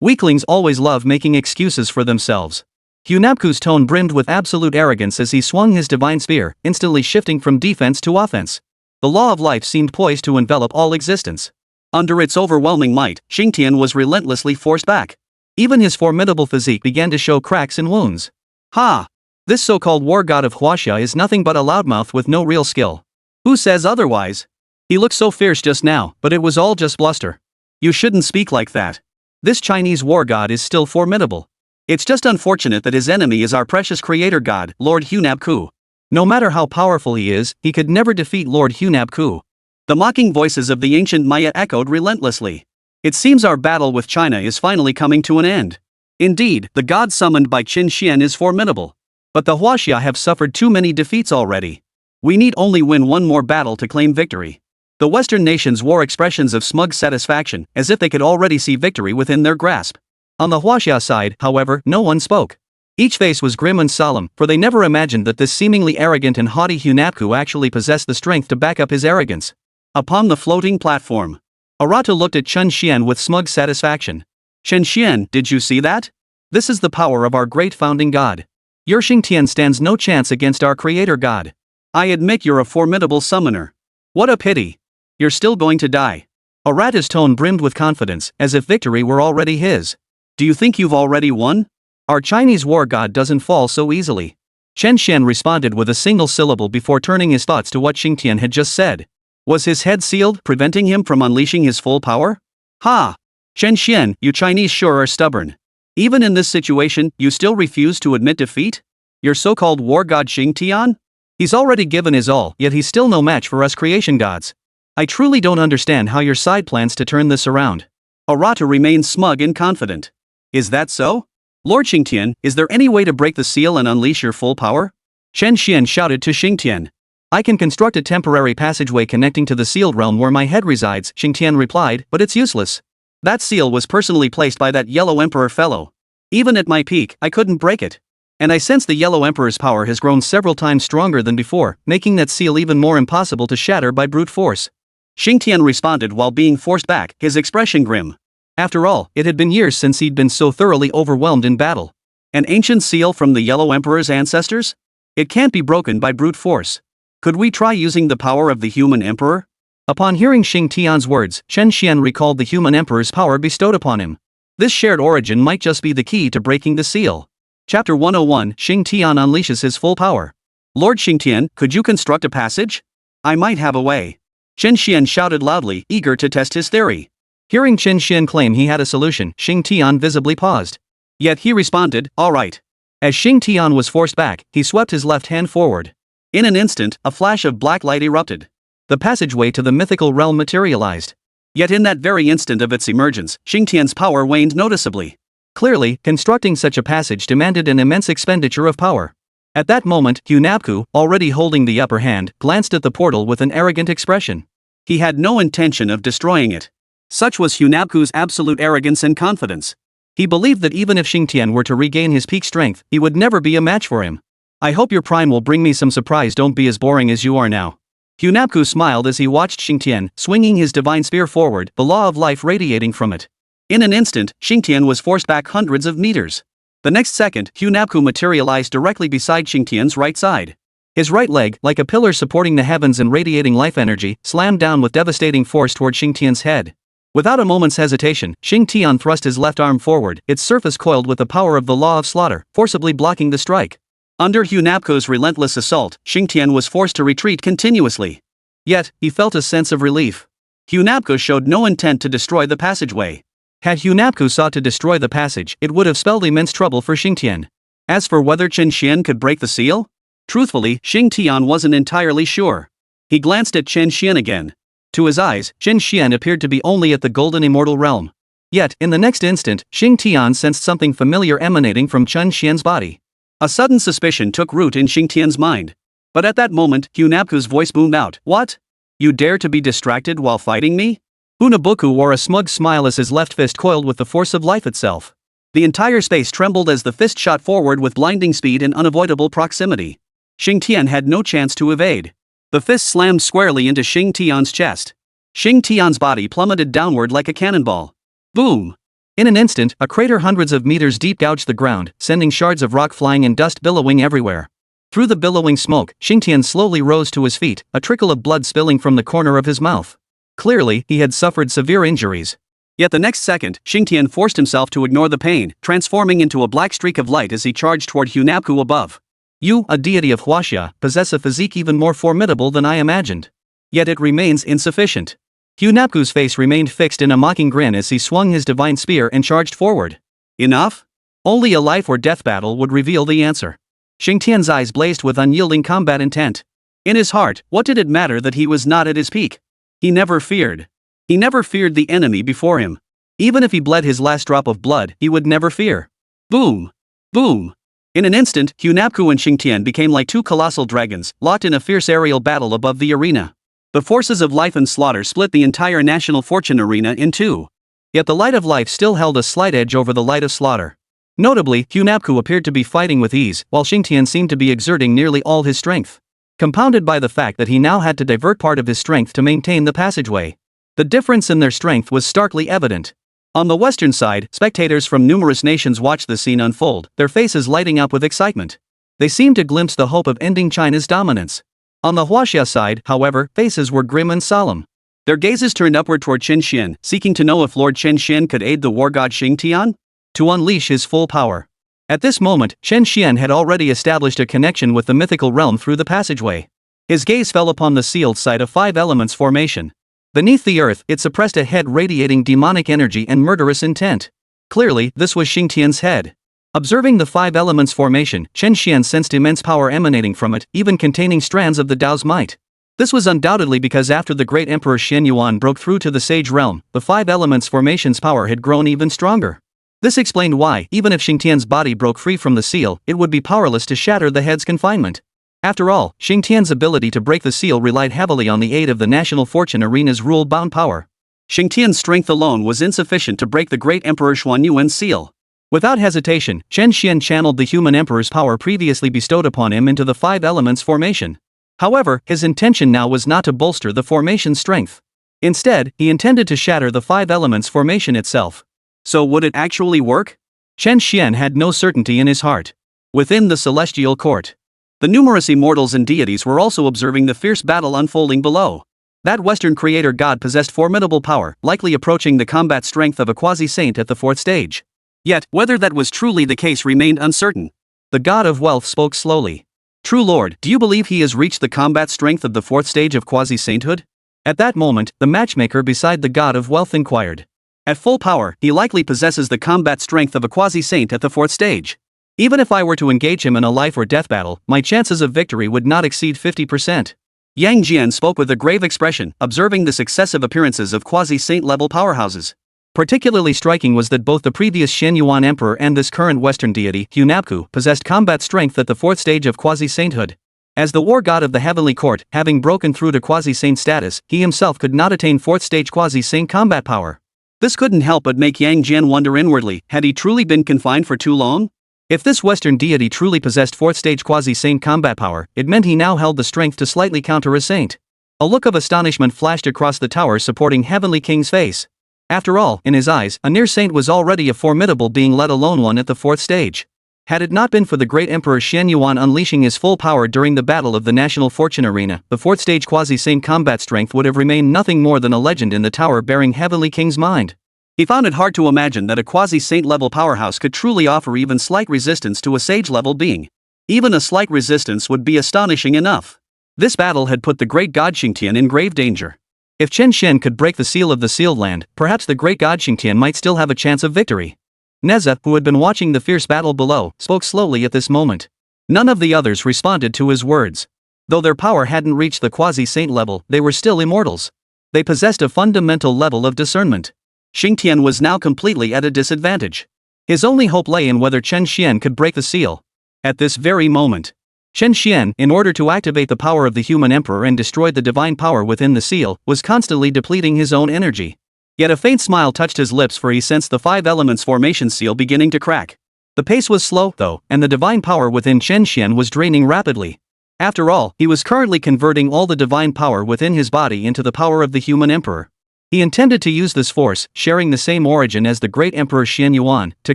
Weaklings always love making excuses for themselves. Hunabku's tone brimmed with absolute arrogance as he swung his divine spear, instantly shifting from defense to offense. The law of life seemed poised to envelop all existence. Under its overwhelming might, Xingtian was relentlessly forced back. Even his formidable physique began to show cracks and wounds. Ha! This so-called war god of Huaxia is nothing but a loudmouth with no real skill. Who says otherwise? He looked so fierce just now, but it was all just bluster. You shouldn't speak like that. This Chinese war god is still formidable. It's just unfortunate that his enemy is our precious creator god, Lord Hunabku. No matter how powerful he is, he could never defeat Lord Hunabku. The mocking voices of the ancient Maya echoed relentlessly. It seems our battle with China is finally coming to an end. Indeed, the god summoned by Chen Xuan is formidable. But the Huaxia have suffered too many defeats already. We need only win one more battle to claim victory. The Western nations wore expressions of smug satisfaction, as if they could already see victory within their grasp. On the Huaxia side, however, no one spoke. Each face was grim and solemn, for they never imagined that this seemingly arrogant and haughty Hunapku actually possessed the strength to back up his arrogance. Upon the floating platform, Arata looked at Chen Xuan with smug satisfaction. Chen Xuan, did you see that? This is the power of our great founding god. Your Xingtian stands no chance against our creator god. I admit you're a formidable summoner. What a pity. You're still going to die. Arata's tone brimmed with confidence, as if victory were already his. Do you think you've already won? Our Chinese war god doesn't fall so easily. Chen Xuan responded with a single syllable before turning his thoughts to what Xingtian had just said. Was his head sealed, preventing him from unleashing his full power? Ha! Chen Xuan, you Chinese sure are stubborn. Even in this situation, you still refuse to admit defeat? Your so-called war god Xingtian? He's already given his all, yet he's still no match for us creation gods. I truly don't understand how your side plans to turn this around. Arata remains smug and confident. Is that so? Lord Xingtian, is there any way to break the seal and unleash your full power? Chen Xuan shouted to Xingtian. I can construct a temporary passageway connecting to the sealed realm where my head resides, Xingtian replied, but it's useless. That seal was personally placed by that Yellow Emperor fellow. Even at my peak, I couldn't break it. And I sense the Yellow Emperor's power has grown several times stronger than before, making that seal even more impossible to shatter by brute force. Xingtian responded while being forced back, his expression grim. After all, it had been years since he'd been so thoroughly overwhelmed in battle. An ancient seal from the Yellow Emperor's ancestors? It can't be broken by brute force. Could we try using the power of the human emperor? Upon hearing Xingtian's words, Chen Xuan recalled the human emperor's power bestowed upon him. This shared origin might just be the key to breaking the seal. Chapter 101, Xingtian unleashes his full power. Lord Xingtian, could you construct a passage? I might have a way. Chen Xuan shouted loudly, eager to test his theory. Hearing Chen Xuan claim he had a solution, Xingtian visibly paused. Yet he responded, all right. As Xingtian was forced back, he swept his left hand forward. In an instant, a flash of black light erupted. The passageway to the mythical realm materialized. Yet in that very instant of its emergence, Xingtian's power waned noticeably. Clearly, constructing such a passage demanded an immense expenditure of power. At that moment, Hunapku, already holding the upper hand, glanced at the portal with an arrogant expression. He had no intention of destroying it. Such was Hunapku's absolute arrogance and confidence. He believed that even if Xingtian were to regain his peak strength, he would never be a match for him. I hope your prime will bring me some surprise. Don't be as boring as you are now. Hunapku smiled as he watched Xingtian, swinging his divine spear forward, the law of life radiating from it. In an instant, Xingtian was forced back hundreds of meters. The next second, Hunapku materialized directly beside Xingtian's right side. His right leg, like a pillar supporting the heavens and radiating life energy, slammed down with devastating force toward Xingtian's head. Without a moment's hesitation, Xingtian thrust his left arm forward, its surface coiled with the power of the law of slaughter, forcibly blocking the strike. Under Hunapku's relentless assault, Xingtian was forced to retreat continuously. Yet, he felt a sense of relief. Hunapku showed no intent to destroy the passageway. Had Hunapku sought to destroy the passage, it would have spelled immense trouble for Xingtian. As for whether Chen Xuan could break the seal? Truthfully, Xingtian wasn't entirely sure. He glanced at Chen Xuan again. To his eyes, Chen Xuan appeared to be only at the golden immortal realm. Yet, in the next instant, Xingtian sensed something familiar emanating from Chen Xuan's body. A sudden suspicion took root in Xingtian's mind. But at that moment, Hunapku's voice boomed out, "What? You dare to be distracted while fighting me?" Hunabuku wore a smug smile as his left fist coiled with the force of life itself. The entire space trembled as the fist shot forward with blinding speed and unavoidable proximity. Xingtian had no chance to evade. The fist slammed squarely into Xingtian's chest. Xingtian's body plummeted downward like a cannonball. Boom! In an instant, a crater hundreds of meters deep gouged the ground, sending shards of rock flying and dust billowing everywhere. Through the billowing smoke, Xingtian slowly rose to his feet, a trickle of blood spilling from the corner of his mouth. Clearly, he had suffered severe injuries. Yet the next second, Xingtian forced himself to ignore the pain, transforming into a black streak of light as he charged toward Hunapku above. You, a deity of Huaxia, possess a physique even more formidable than I imagined. Yet it remains insufficient. Hunapku's face remained fixed in a mocking grin as he swung his divine spear and charged forward. Enough? Only a life or death battle would reveal the answer. Xingtian's eyes blazed with unyielding combat intent. In his heart, what did it matter that he was not at his peak? He never feared. He never feared the enemy before him. Even if he bled his last drop of blood, he would never fear. Boom! Boom! In an instant, Hunabku and Xingtian became like two colossal dragons, locked in a fierce aerial battle above the arena. The forces of life and slaughter split the entire national fortune arena in two. Yet the light of life still held a slight edge over the light of slaughter. Notably, Hunabku appeared to be fighting with ease, while Xingtian seemed to be exerting nearly all his strength. Compounded by the fact that he now had to divert part of his strength to maintain the passageway. The difference in their strength was starkly evident. On the western side, spectators from numerous nations watched the scene unfold, their faces lighting up with excitement. They seemed to glimpse the hope of ending China's dominance. On the Huaxia side, however, faces were grim and solemn. Their gazes turned upward toward Chen Xuan, seeking to know if Lord Chen Xuan could aid the war god Xingtian to unleash his full power. At this moment, Chen Xuan had already established a connection with the mythical realm through the passageway. His gaze fell upon the sealed site of 5 elements formation. Beneath the earth, it suppressed a head radiating demonic energy and murderous intent. Clearly, this was Xingtian's head. Observing the 5 elements formation, Chen Xuan sensed immense power emanating from it, even containing strands of the Tao's might. This was undoubtedly because after the great Emperor Chen Yuan broke through to the Sage Realm, the 5 elements formation's power had grown even stronger. This explained why, even if Xingtian's body broke free from the seal, it would be powerless to shatter the head's confinement. After all, Xingtian's ability to break the seal relied heavily on the aid of the national fortune arena's rule-bound power. Xingtian's strength alone was insufficient to break the great Emperor Xuanyuan's seal. Without hesitation, Chen Xuan channeled the human emperor's power previously bestowed upon him into the 5 elements formation. However, his intention now was not to bolster the formation's strength. Instead, he intended to shatter the 5 elements formation itself. So would it actually work? Chen Xuan had no certainty in his heart. Within the celestial court, the numerous immortals and deities were also observing the fierce battle unfolding below. That Western creator god possessed formidable power, likely approaching the combat strength of a quasi-saint at the 4th stage. Yet, whether that was truly the case remained uncertain. The god of wealth spoke slowly. True Lord, do you believe he has reached the combat strength of the 4th stage of quasi-sainthood? At that moment, the matchmaker beside the god of wealth inquired. At full power, he likely possesses the combat strength of a quasi-saint at the 4th stage. Even if I were to engage him in a life or death battle, my chances of victory would not exceed 50%. Yang Jian spoke with a grave expression, observing the successive appearances of quasi-saint level powerhouses. Particularly striking was that both the previous Shen Yuan emperor and this current Western deity, Hunabku, possessed combat strength at the 4th stage of quasi-sainthood. As the war god of the heavenly court, having broken through to quasi-saint status, he himself could not attain 4th stage quasi-saint combat power. This couldn't help but make Yang Jian wonder inwardly, had he truly been confined for too long? If this Western deity truly possessed 4th stage quasi-saint combat power, it meant he now held the strength to slightly counter a saint. A look of astonishment flashed across the tower supporting Heavenly King's face. After all, in his eyes, a near saint was already a formidable being, let alone one at the 4th stage. Had it not been for the great Emperor Shen Yuan unleashing his full power during the battle of the National Fortune Arena, the 4th stage quasi-saint combat strength would have remained nothing more than a legend in the tower bearing Heavenly King's mind. He found it hard to imagine that a quasi-saint level powerhouse could truly offer even slight resistance to a sage level being. Even a slight resistance would be astonishing enough. This battle had put the great god Xingtian in grave danger. If Chen Xuan could break the seal of the sealed land, perhaps the great god Xingtian might still have a chance of victory. Nezha, who had been watching the fierce battle below, spoke slowly at this moment. None of the others responded to his words. Though their power hadn't reached the quasi-saint level, they were still immortals. They possessed a fundamental level of discernment. Xingtian was now completely at a disadvantage. His only hope lay in whether Chen Xuan could break the seal. At this very moment, Chen Xuan, in order to activate the power of the human emperor and destroy the divine power within the seal, was constantly depleting his own energy. Yet a faint smile touched his lips, for he sensed the 5 elements formation seal beginning to crack. The pace was slow, though, and the divine power within Chen Xuan was draining rapidly. After all, he was currently converting all the divine power within his body into the power of the human emperor. He intended to use this force, sharing the same origin as the great Emperor Shen Yuan, to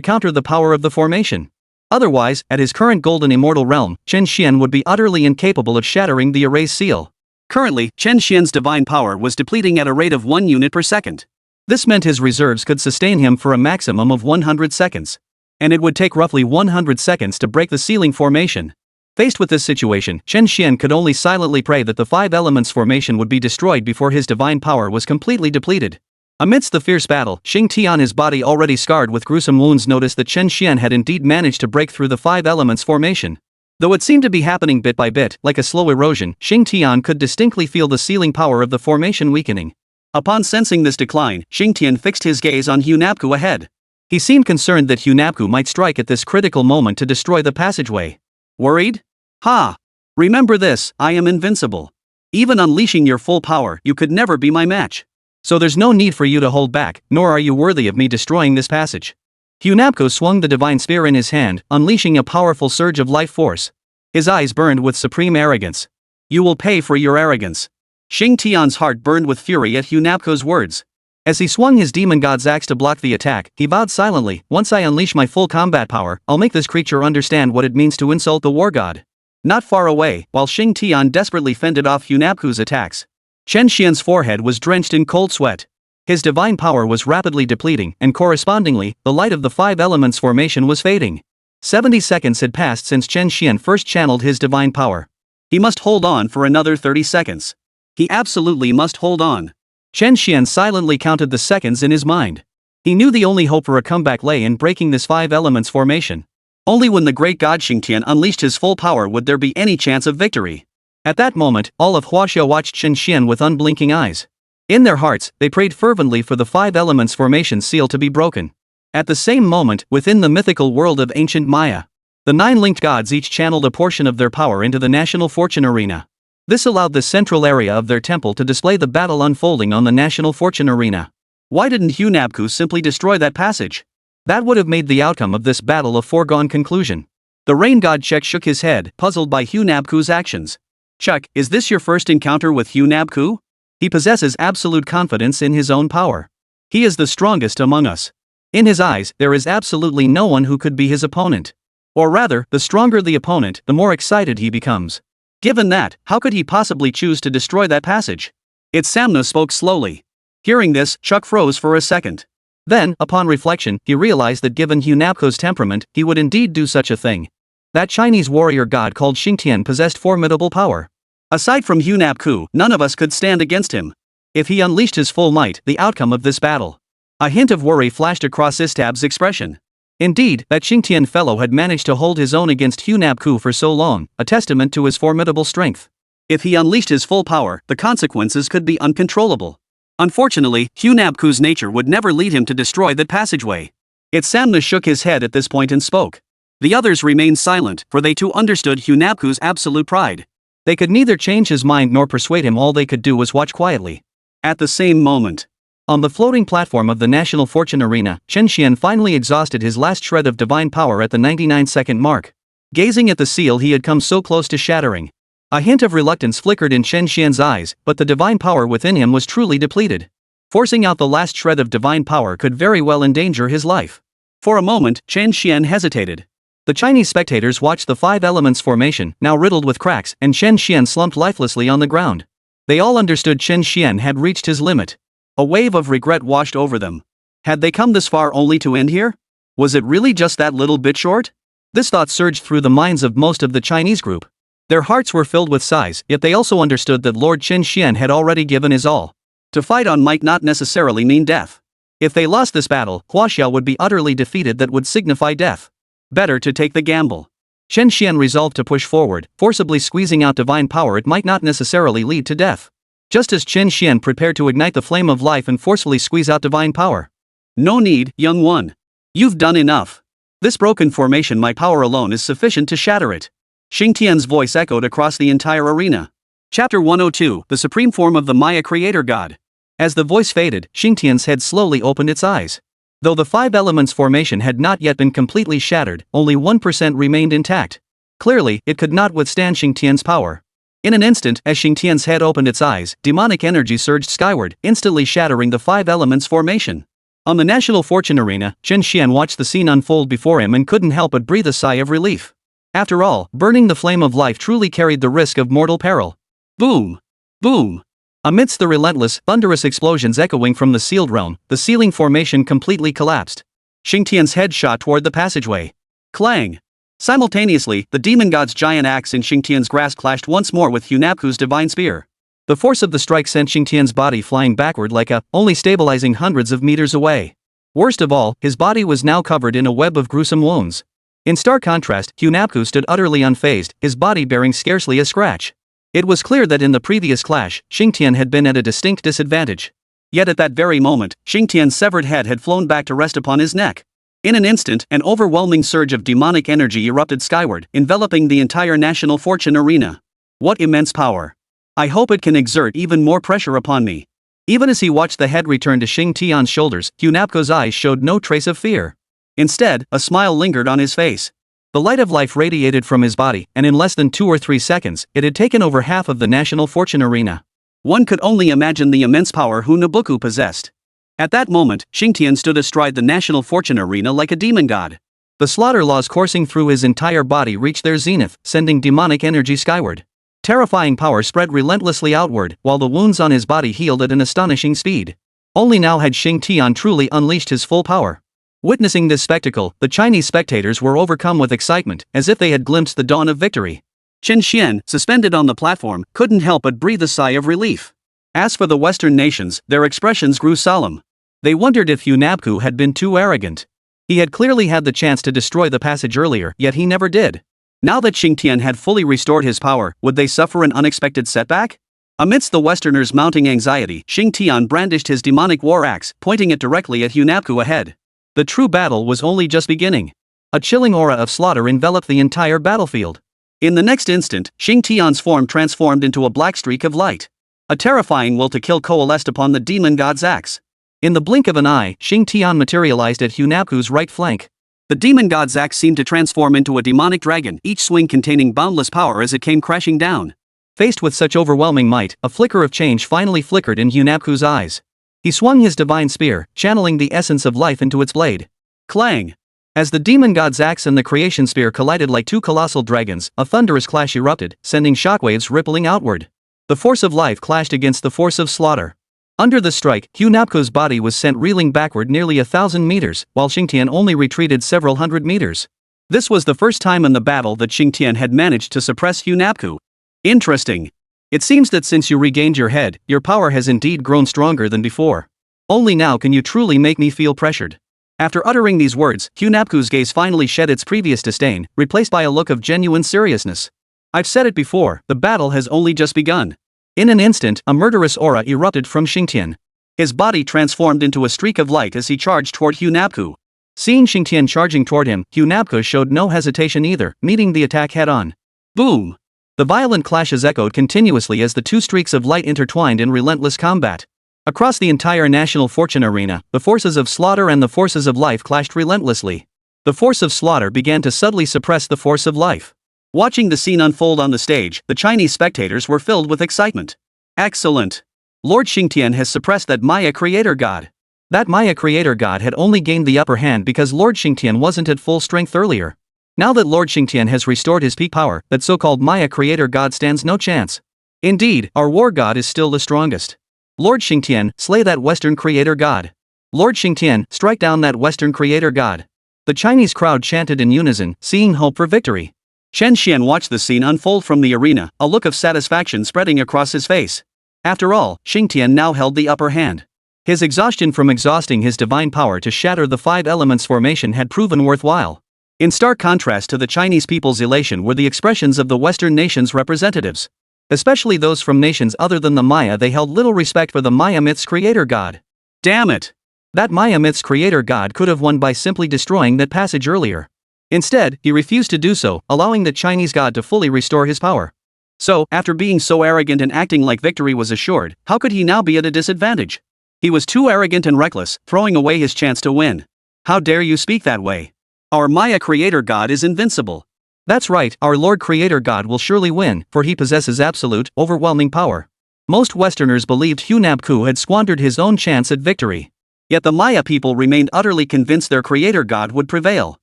counter the power of the formation. Otherwise, at his current golden immortal realm, Chen Xuan would be utterly incapable of shattering the erased seal. Currently, Chen Xuan's divine power was depleting at a rate of 1 unit per second. This meant his reserves could sustain him for a maximum of 100 seconds. And it would take roughly 100 seconds to break the sealing formation. Faced with this situation, Chen Xuan could only silently pray that the 5 elements formation would be destroyed before his divine power was completely depleted. Amidst the fierce battle, Xingtian, his body already scarred with gruesome wounds, noticed that Chen Xuan had indeed managed to break through the 5 elements formation. Though it seemed to be happening bit by bit, like a slow erosion, Xingtian could distinctly feel the sealing power of the formation weakening. Upon sensing this decline, Xingtian fixed his gaze on Hunabku ahead. He seemed concerned that Hunabku might strike at this critical moment to destroy the passageway. Worried? Ha! Remember this, I am invincible. Even unleashing your full power, you could never be my match. So there's no need for you to hold back, nor are you worthy of me destroying this passage. Hunabku swung the divine spear in his hand, unleashing a powerful surge of life force. His eyes burned with supreme arrogance. You will pay for your arrogance. Xing Tian's heart burned with fury at Hunabku's words. As he swung his demon god's axe to block the attack, he vowed silently, once I unleash my full combat power, I'll make this creature understand what it means to insult the war god. Not far away, while Xing Tian desperately fended off Hunabku's attacks, Chen Xuan's forehead was drenched in cold sweat. His divine power was rapidly depleting, and correspondingly, the light of the five elements formation was fading. 70 seconds had passed since Chen Xuan first channeled his divine power. He must hold on for another 30 seconds. He absolutely must hold on. Chen Xuan silently counted the seconds in his mind. He knew the only hope for a comeback lay in breaking this five elements formation. Only when the great god Xingtian unleashed his full power would there be any chance of victory. At that moment, all of Huaxia watched Chen Xuan with unblinking eyes. In their hearts, they prayed fervently for the five elements formation seal to be broken. At the same moment, within the mythical world of ancient Maya, the nine linked gods each channeled a portion of their power into the national fortune arena. This allowed the central area of their temple to display the battle unfolding on the national fortune arena. Why didn't Hunabku simply destroy that passage? That would have made the outcome of this battle a foregone conclusion. The rain god Chek shook his head, puzzled by Hunabku's actions. Chuck, is this your first encounter with Hunabku? He possesses absolute confidence in his own power. He is the strongest among us. In his eyes, there is absolutely no one who could be his opponent. Or rather, the stronger the opponent, the more excited he becomes. Given that, how could he possibly choose to destroy that passage? Samno spoke slowly. Hearing this, Chuck froze for a second. Then, upon reflection, he realized that given Hunabku's temperament, he would indeed do such a thing. That Chinese warrior god called Xingtian possessed formidable power. Aside from Hunabku, none of us could stand against him. If he unleashed his full might, the outcome of this battle. A hint of worry flashed across Istab's expression. Indeed, that Xingtian fellow had managed to hold his own against Hunabku for so long, a testament to his formidable strength. If he unleashed his full power, the consequences could be uncontrollable. Unfortunately, Hunabku's nature would never lead him to destroy that passageway. Samna shook his head at this point and spoke. The others remained silent, for they too understood Hunabku's absolute pride. They could neither change his mind nor persuade him, all they could do was watch quietly. At the same moment, on the floating platform of the National Fortune Arena, Chen Xuan finally exhausted his last shred of divine power at the 99-second mark. Gazing at the seal he had come so close to shattering. A hint of reluctance flickered in Chen Xuan's eyes, but the divine power within him was truly depleted. Forcing out the last shred of divine power could very well endanger his life. For a moment, Chen Xuan hesitated. The Chinese spectators watched the five elements formation, now riddled with cracks, and Chen Xuan slumped lifelessly on the ground. They all understood Chen Xuan had reached his limit. A wave of regret washed over them. Had they come this far only to end here? Was it really just that little bit short? This thought surged through the minds of most of the Chinese group. Their hearts were filled with sighs, yet they also understood that Lord Chen Xuan had already given his all. To fight on might not necessarily mean death. If they lost this battle, Huaxia would be utterly defeated, that would signify death. Better to take the gamble. Chen Xuan resolved to push forward, forcibly squeezing out divine power. It might not necessarily lead to death. Just as Chen Xuan prepared to ignite the flame of life and forcefully squeeze out divine power. No need, young one. You've done enough. This broken formation, my power alone is sufficient to shatter it. Xingtian's voice echoed across the entire arena. Chapter 102, the supreme form of the Maya creator god. As the voice faded, Xingtian's head slowly opened its eyes. Though the five elements formation had not yet been completely shattered, only 1% remained intact. Clearly, it could not withstand Xingtian's power. In an instant, as Xingtian's head opened its eyes, demonic energy surged skyward, instantly shattering the five elements formation. On the National Fortune Arena, Chen Xuan watched the scene unfold before him and couldn't help but breathe a sigh of relief. After all, burning the flame of life truly carried the risk of mortal peril. Boom! Boom! Amidst the relentless, thunderous explosions echoing from the sealed realm, the sealing formation completely collapsed. Xingtian's head shot toward the passageway. Clang! Simultaneously, the demon god's giant axe in Xingtian's grasp clashed once more with Hunabku's divine spear. The force of the strike sent Xingtian's body flying backward like a, only stabilizing hundreds of meters away. Worst of all, his body was now covered in a web of gruesome wounds. In stark contrast, Hunabku stood utterly unfazed, his body bearing scarcely a scratch. It was clear that in the previous clash, Xingtian had been at a distinct disadvantage. Yet at that very moment, Xingtian's severed head had flown back to rest upon his neck. In an instant, an overwhelming surge of demonic energy erupted skyward, enveloping the entire national fortune arena. What immense power! I hope it can exert even more pressure upon me. Even as he watched the head return to Xing Tian's shoulders, Hunapko's eyes showed no trace of fear. Instead, a smile lingered on his face. The light of life radiated from his body, and in less than 2 or 3 seconds, it had taken over half of the national fortune arena. One could only imagine the immense power Hunabuku possessed. At that moment, Xingtian stood astride the national fortune arena like a demon god. The slaughter laws coursing through his entire body reached their zenith, sending demonic energy skyward. Terrifying power spread relentlessly outward, while the wounds on his body healed at an astonishing speed. Only now had Xingtian truly unleashed his full power. Witnessing this spectacle, the Chinese spectators were overcome with excitement, as if they had glimpsed the dawn of victory. Chen Xuan, suspended on the platform, couldn't help but breathe a sigh of relief. As for the Western nations, their expressions grew solemn. They wondered if Hunapku had been too arrogant. He had clearly had the chance to destroy the passage earlier, yet he never did. Now that Xingtian had fully restored his power, would they suffer an unexpected setback? Amidst the Westerners' mounting anxiety, Xingtian brandished his demonic war axe, pointing it directly at Hunapku ahead. The true battle was only just beginning. A chilling aura of slaughter enveloped the entire battlefield. In the next instant, Xingtian's form transformed into a black streak of light. A terrifying will to kill coalesced upon the demon god's axe. In the blink of an eye, Xingtian materialized at Hunapku's right flank. The demon god's axe seemed to transform into a demonic dragon, each swing containing boundless power as it came crashing down. Faced with such overwhelming might, a flicker of change finally flickered in Hunapku's eyes. He swung his divine spear, channeling the essence of life into its blade. Clang! As the demon god's axe and the creation spear collided like two colossal dragons, a thunderous clash erupted, sending shockwaves rippling outward. The force of life clashed against the force of slaughter. Under the strike, Hunapku's body was sent reeling backward nearly 1,000 meters, while Xingtian only retreated several hundred meters. This was the first time in the battle that Xingtian had managed to suppress Hunapku. Interesting. It seems that since you regained your head, your power has indeed grown stronger than before. Only now can you truly make me feel pressured. After uttering these words, Hunapku's gaze finally shed its previous disdain, replaced by a look of genuine seriousness. I've said it before, the battle has only just begun. In an instant, a murderous aura erupted from Xingtian. His body transformed into a streak of light as he charged toward Hunapku. Seeing Xingtian charging toward him, Hunapku showed no hesitation either, meeting the attack head-on. Boom! The violent clashes echoed continuously as the two streaks of light intertwined in relentless combat. Across the entire national fortune arena, the forces of slaughter and the forces of life clashed relentlessly. The force of slaughter began to subtly suppress the force of life. Watching the scene unfold on the stage, the Chinese spectators were filled with excitement. Excellent! Lord Xingtian has suppressed that Maya creator god. That Maya creator god had only gained the upper hand because Lord Xingtian wasn't at full strength earlier. Now that Lord Xingtian has restored his peak power, that so-called Maya creator god stands no chance. Indeed, our war god is still the strongest. Lord Xingtian, slay that Western creator god. Lord Xingtian, strike down that Western creator god. The Chinese crowd chanted in unison, seeing hope for victory. Chen Xuan watched the scene unfold from the arena, a look of satisfaction spreading across his face. After all, Xingtian now held the upper hand. His exhaustion from exhausting his divine power to shatter the 5 elements formation had proven worthwhile. In stark contrast to the Chinese people's elation were the expressions of the Western nations' representatives. Especially those from nations other than the Maya. They held little respect for the Maya myth's creator god. Damn it! That Maya myth's creator god could have won by simply destroying that passage earlier. Instead, he refused to do so, allowing the Chinese god to fully restore his power. So, after being so arrogant and acting like victory was assured, how could he now be at a disadvantage? He was too arrogant and reckless, throwing away his chance to win. How dare you speak that way? Our Maya creator god is invincible. That's right, our Lord creator god will surely win, for he possesses absolute, overwhelming power. Most Westerners believed Hunapku had squandered his own chance at victory. Yet the Maya people remained utterly convinced their creator god would prevail.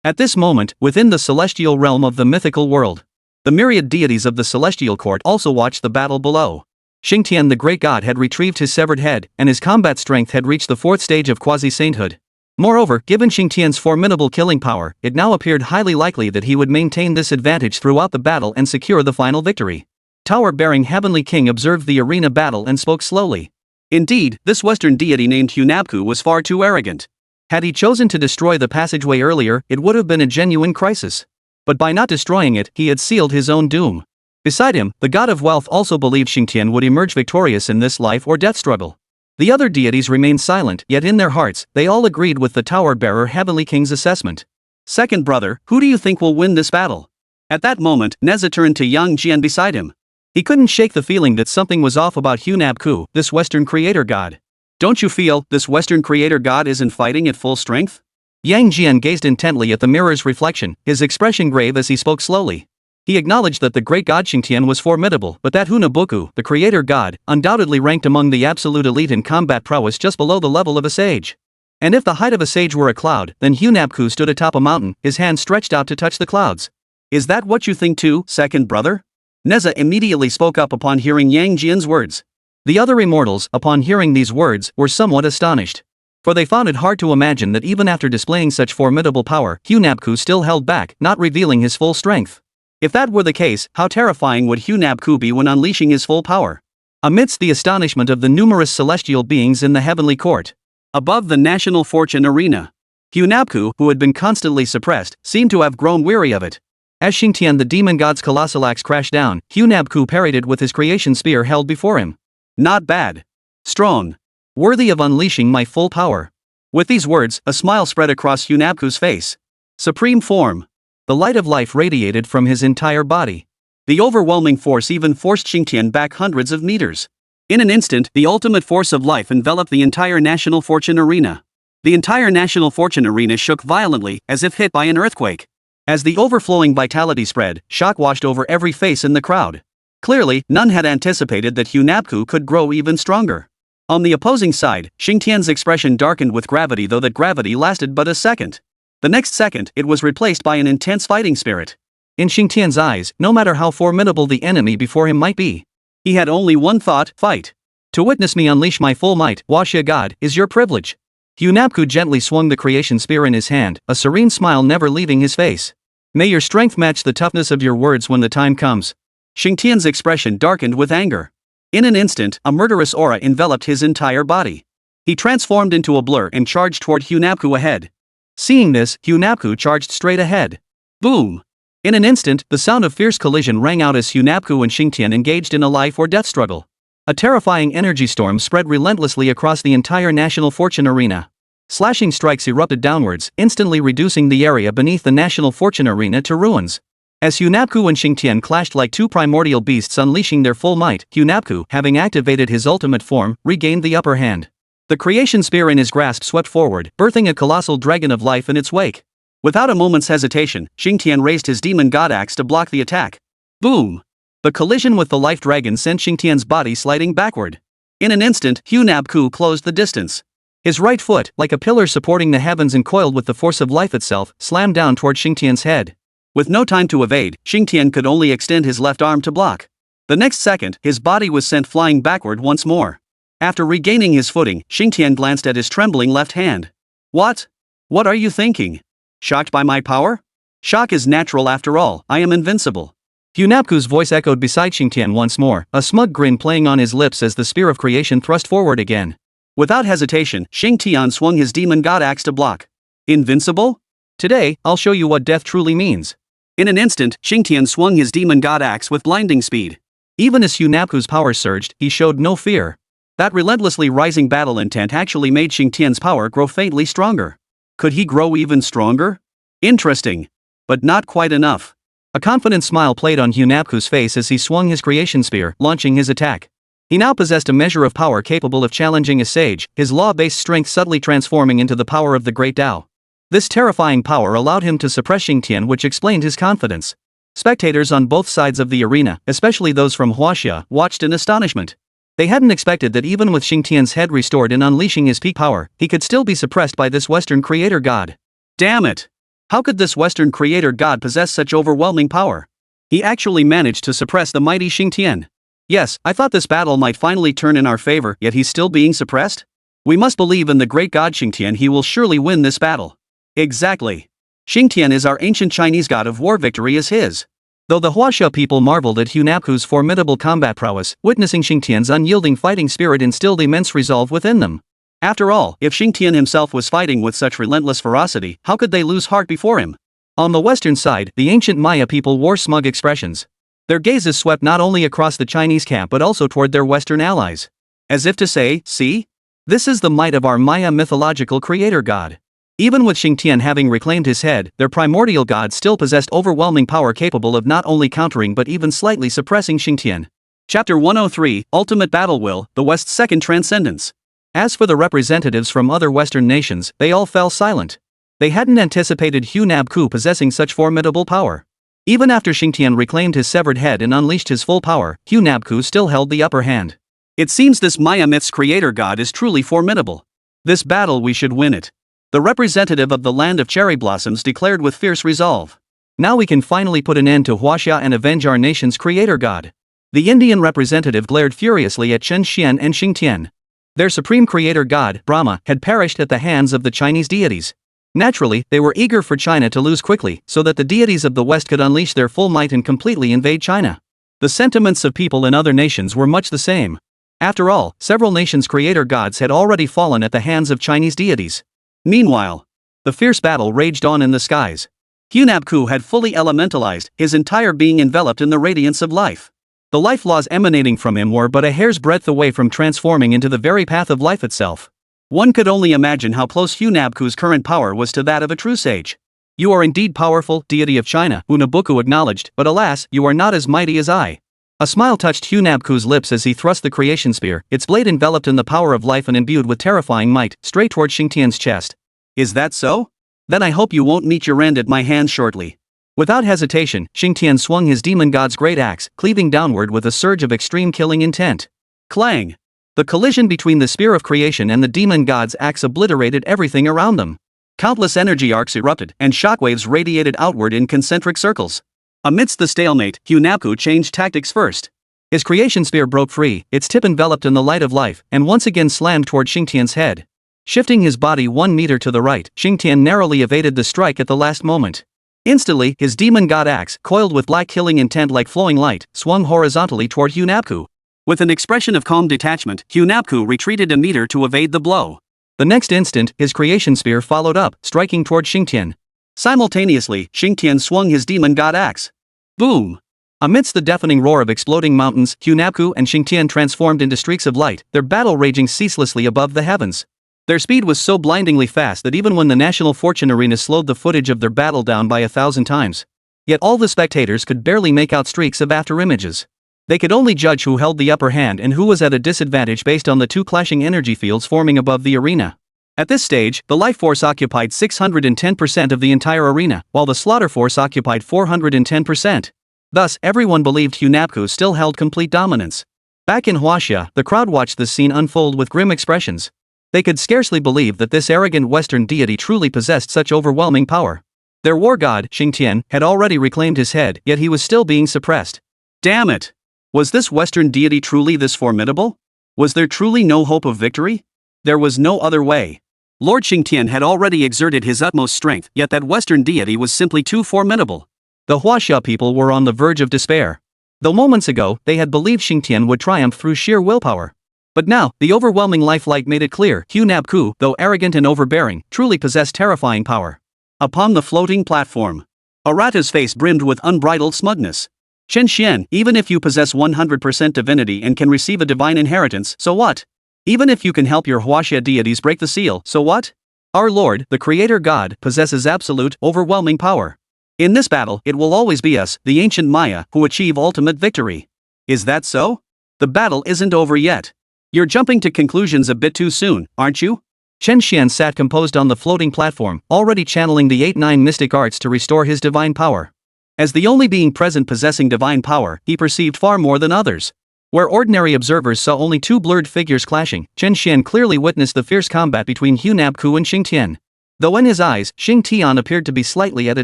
At this moment, within the celestial realm of the mythical world, the myriad deities of the celestial court also watched the battle below. Xingtian the great god had retrieved his severed head, and his combat strength had reached the 4th stage of quasi-sainthood. Moreover, given Xingtian's formidable killing power, it now appeared highly likely that he would maintain this advantage throughout the battle and secure the final victory. Tower-bearing Heavenly King observed the arena battle and spoke slowly. Indeed, this Western deity named Hunapku was far too arrogant. Had he chosen to destroy the passageway earlier, it would have been a genuine crisis. But by not destroying it, he had sealed his own doom. Beside him, the god of wealth also believed Xingtian would emerge victorious in this life or death struggle. The other deities remained silent, yet in their hearts, they all agreed with the tower-bearer Heavenly King's assessment. Second brother, who do you think will win this battle? At that moment, Nezha turned to Yang Jian beside him. He couldn't shake the feeling that something was off about Hunab-ku, this Western creator god. Don't you feel this Western creator god isn't fighting at full strength? Yang Jian gazed intently at the mirror's reflection, his expression grave as he spoke slowly. He acknowledged that the great god Xingtian was formidable, but that Hunaboku, the creator god, undoubtedly ranked among the absolute elite in combat prowess just below the level of a sage. And if the height of a sage were a cloud, then Hunab-ku stood atop a mountain, his hand stretched out to touch the clouds. Is that what you think too, second brother? Nezha immediately spoke up upon hearing Yang Jian's words. The other immortals, upon hearing these words, were somewhat astonished. For they found it hard to imagine that even after displaying such formidable power, Hunab-ku still held back, not revealing his full strength. If that were the case, how terrifying would Hunab-ku be when unleashing his full power? Amidst the astonishment of the numerous celestial beings in the heavenly court, above the national fortune arena, Hunab-ku, who had been constantly suppressed, seemed to have grown weary of it. As Xingtian the demon god's colossal axe crashed down, Hunab-ku parried it with his creation spear held before him. Not bad. Strong. Worthy of unleashing my full power. With these words, a smile spread across Hunab-ku's face. Supreme form. The light of life radiated from his entire body. The overwhelming force even forced Xingtian back hundreds of meters. In an instant, the ultimate force of life enveloped the entire national fortune arena. The entire national fortune arena shook violently, as if hit by an earthquake. As the overflowing vitality spread, shock washed over every face in the crowd. Clearly, none had anticipated that Hunab-ku could grow even stronger. On the opposing side, Xingtian's expression darkened with gravity, though that gravity lasted but a second. The next second, it was replaced by an intense fighting spirit. In Xingtian's eyes, no matter how formidable the enemy before him might be, he had only one thought: fight. To witness me unleash my full might, Huaxia God, is your privilege. Hunab-ku gently swung the creation spear in his hand, a serene smile never leaving his face. May your strength match the toughness of your words when the time comes. Xingtian's expression darkened with anger. In an instant, a murderous aura enveloped his entire body. He transformed into a blur and charged toward Hunab-ku ahead. Seeing this, Hunab-ku charged straight ahead. Boom! In an instant, the sound of fierce collision rang out as Hunab-ku and Xingtian engaged in a life or death struggle. A terrifying energy storm spread relentlessly across the entire national fortune arena. Slashing strikes erupted downwards, instantly reducing the area beneath the national fortune arena to ruins. As Hunab-ku and Xingtian clashed like two primordial beasts unleashing their full might, Hunab-ku, having activated his ultimate form, regained the upper hand. The creation spear in his grasp swept forward, birthing a colossal dragon of life in its wake. Without a moment's hesitation, Xingtian raised his demon god axe to block the attack. Boom! The collision with the life dragon sent Xingtian's body sliding backward. In an instant, Hunab-ku closed the distance. His right foot, like a pillar supporting the heavens and coiled with the force of life itself, slammed down toward Xingtian's head. With no time to evade, Xingtian could only extend his left arm to block. The next second, his body was sent flying backward once more. After regaining his footing, Xingtian glanced at his trembling left hand. What? What are you thinking? Shocked by my power? Shock is natural after all, I am invincible. Hunab-ku's voice echoed beside Xingtian once more, a smug grin playing on his lips as the spear of creation thrust forward again. Without hesitation, Xingtian swung his demon god axe to block. Invincible? Today, I'll show you what death truly means. In an instant, Xingtian swung his demon god axe with blinding speed. Even as Hunab-ku's power surged, he showed no fear. That relentlessly rising battle intent actually made Xingtian's power grow faintly stronger. Could he grow even stronger? Interesting. But not quite enough. A confident smile played on Hunab-ku's face as he swung his creation spear, launching his attack. He now possessed a measure of power capable of challenging a sage, his law-based strength subtly transforming into the power of the great Tao. This terrifying power allowed him to suppress Xingtian, which explained his confidence. Spectators on both sides of the arena, especially those from Huaxia, watched in astonishment. They hadn't expected that even with Xingtian's head restored and unleashing his peak power, he could still be suppressed by this Western creator god. Damn it! How could this Western creator god possess such overwhelming power? He actually managed to suppress the mighty Xingtian. Yes, I thought this battle might finally turn in our favor, yet he's still being suppressed? We must believe in the great god Xingtian. He will surely win this battle. Exactly. Xingtian is our ancient Chinese god of war. Victory is his. Though the Huaxia people marveled at Hunab-ku's formidable combat prowess, witnessing Xingtian's unyielding fighting spirit instilled immense resolve within them. After all, if Xingtian himself was fighting with such relentless ferocity, how could they lose heart before him? On the western side, the ancient Maya people wore smug expressions. Their gazes swept not only across the Chinese camp but also toward their western allies. As if to say, see? This is the might of our Maya mythological creator god. Even with Xingtian having reclaimed his head, their primordial god still possessed overwhelming power capable of not only countering but even slightly suppressing Xingtian. Chapter 103, Ultimate Battle Will, the West's Second Transcendence. As for the representatives from other Western nations, they all fell silent. They hadn't anticipated Hunabku possessing such formidable power. Even after Xingtian reclaimed his severed head and unleashed his full power, Hunabku still held the upper hand. It seems this Maya myth's creator god is truly formidable. This battle we should win it. The representative of the land of cherry blossoms declared with fierce resolve. Now we can finally put an end to Huaxia and avenge our nation's creator god. The Indian representative glared furiously at Chen Xuan and Xingtian. Their supreme creator god, Brahma, had perished at the hands of the Chinese deities. Naturally, they were eager for China to lose quickly, so that the deities of the West could unleash their full might and completely invade China. The sentiments of people in other nations were much the same. After all, several nations' creator gods had already fallen at the hands of Chinese deities. Meanwhile, the fierce battle raged on in the skies. Hunabku had fully elementalized, his entire being enveloped in the radiance of life. The life laws emanating from him were but a hair's breadth away from transforming into the very path of life itself. One could only imagine how close Hunabku's current power was to that of a true sage. You are indeed powerful, deity of China, Hunabuku acknowledged, but alas, you are not as mighty as I. A smile touched Hunabku's lips as he thrust the creation spear, its blade enveloped in the power of life and imbued with terrifying might, straight toward Xingtian's chest. Is that so? Then I hope you won't meet your end at my hands shortly. Without hesitation, Xingtian swung his demon god's great axe, cleaving downward with a surge of extreme killing intent. Clang! The collision between the spear of creation and the demon god's axe obliterated everything around them. Countless energy arcs erupted, and shockwaves radiated outward in concentric circles. Amidst the stalemate, Hunabku changed tactics first. His creation spear broke free, its tip enveloped in the light of life, and once again slammed toward Xingtian's head. Shifting his body 1 meter to the right, Xingtian narrowly evaded the strike at the last moment. Instantly, his demon god axe, coiled with black killing intent like flowing light, swung horizontally toward Hunabku. With an expression of calm detachment, Hunabku retreated a meter to evade the blow. The next instant, his creation spear followed up, striking toward Xingtian. Simultaneously, Xingtian swung his demon god axe. Boom! Amidst the deafening roar of exploding mountains, Hunabku and Xingtian transformed into streaks of light, their battle raging ceaselessly above the heavens. Their speed was so blindingly fast that even when the National Fortune Arena slowed the footage of their battle down by 1,000 times. Yet all the spectators could barely make out streaks of afterimages. They could only judge who held the upper hand and who was at a disadvantage based on the two clashing energy fields forming above the arena. At this stage, the life force occupied 610% of the entire arena, while the slaughter force occupied 410%. Thus, everyone believed Hunabku still held complete dominance. Back in Huaxia, the crowd watched this scene unfold with grim expressions. They could scarcely believe that this arrogant Western deity truly possessed such overwhelming power. Their war god, Xingtian, had already reclaimed his head, yet he was still being suppressed. Damn it! Was this Western deity truly this formidable? Was there truly no hope of victory? There was no other way. Lord Xingtian had already exerted his utmost strength, yet that Western deity was simply too formidable. The Huaxia people were on the verge of despair. Though moments ago, they had believed Xingtian would triumph through sheer willpower. But now, the overwhelming lifelight made it clear, Hunabku, though arrogant and overbearing, truly possessed terrifying power. Upon the floating platform, Arata's face brimmed with unbridled smugness. Chen Xuan, even if you possess 100% divinity and can receive a divine inheritance, so what? Even if you can help your Huaxia deities break the seal, so what? Our Lord, the Creator God, possesses absolute, overwhelming power. In this battle, it will always be us, the ancient Maya, who achieve ultimate victory. Is that so? The battle isn't over yet. You're jumping to conclusions a bit too soon, aren't you? Chen Xuan sat composed on the floating platform, already channeling the 8-9 mystic arts to restore his divine power. As the only being present possessing divine power, he perceived far more than others. Where ordinary observers saw only two blurred figures clashing, Chen Xuan clearly witnessed the fierce combat between Hunabku and Xingtian. Though in his eyes, Xingtian appeared to be slightly at a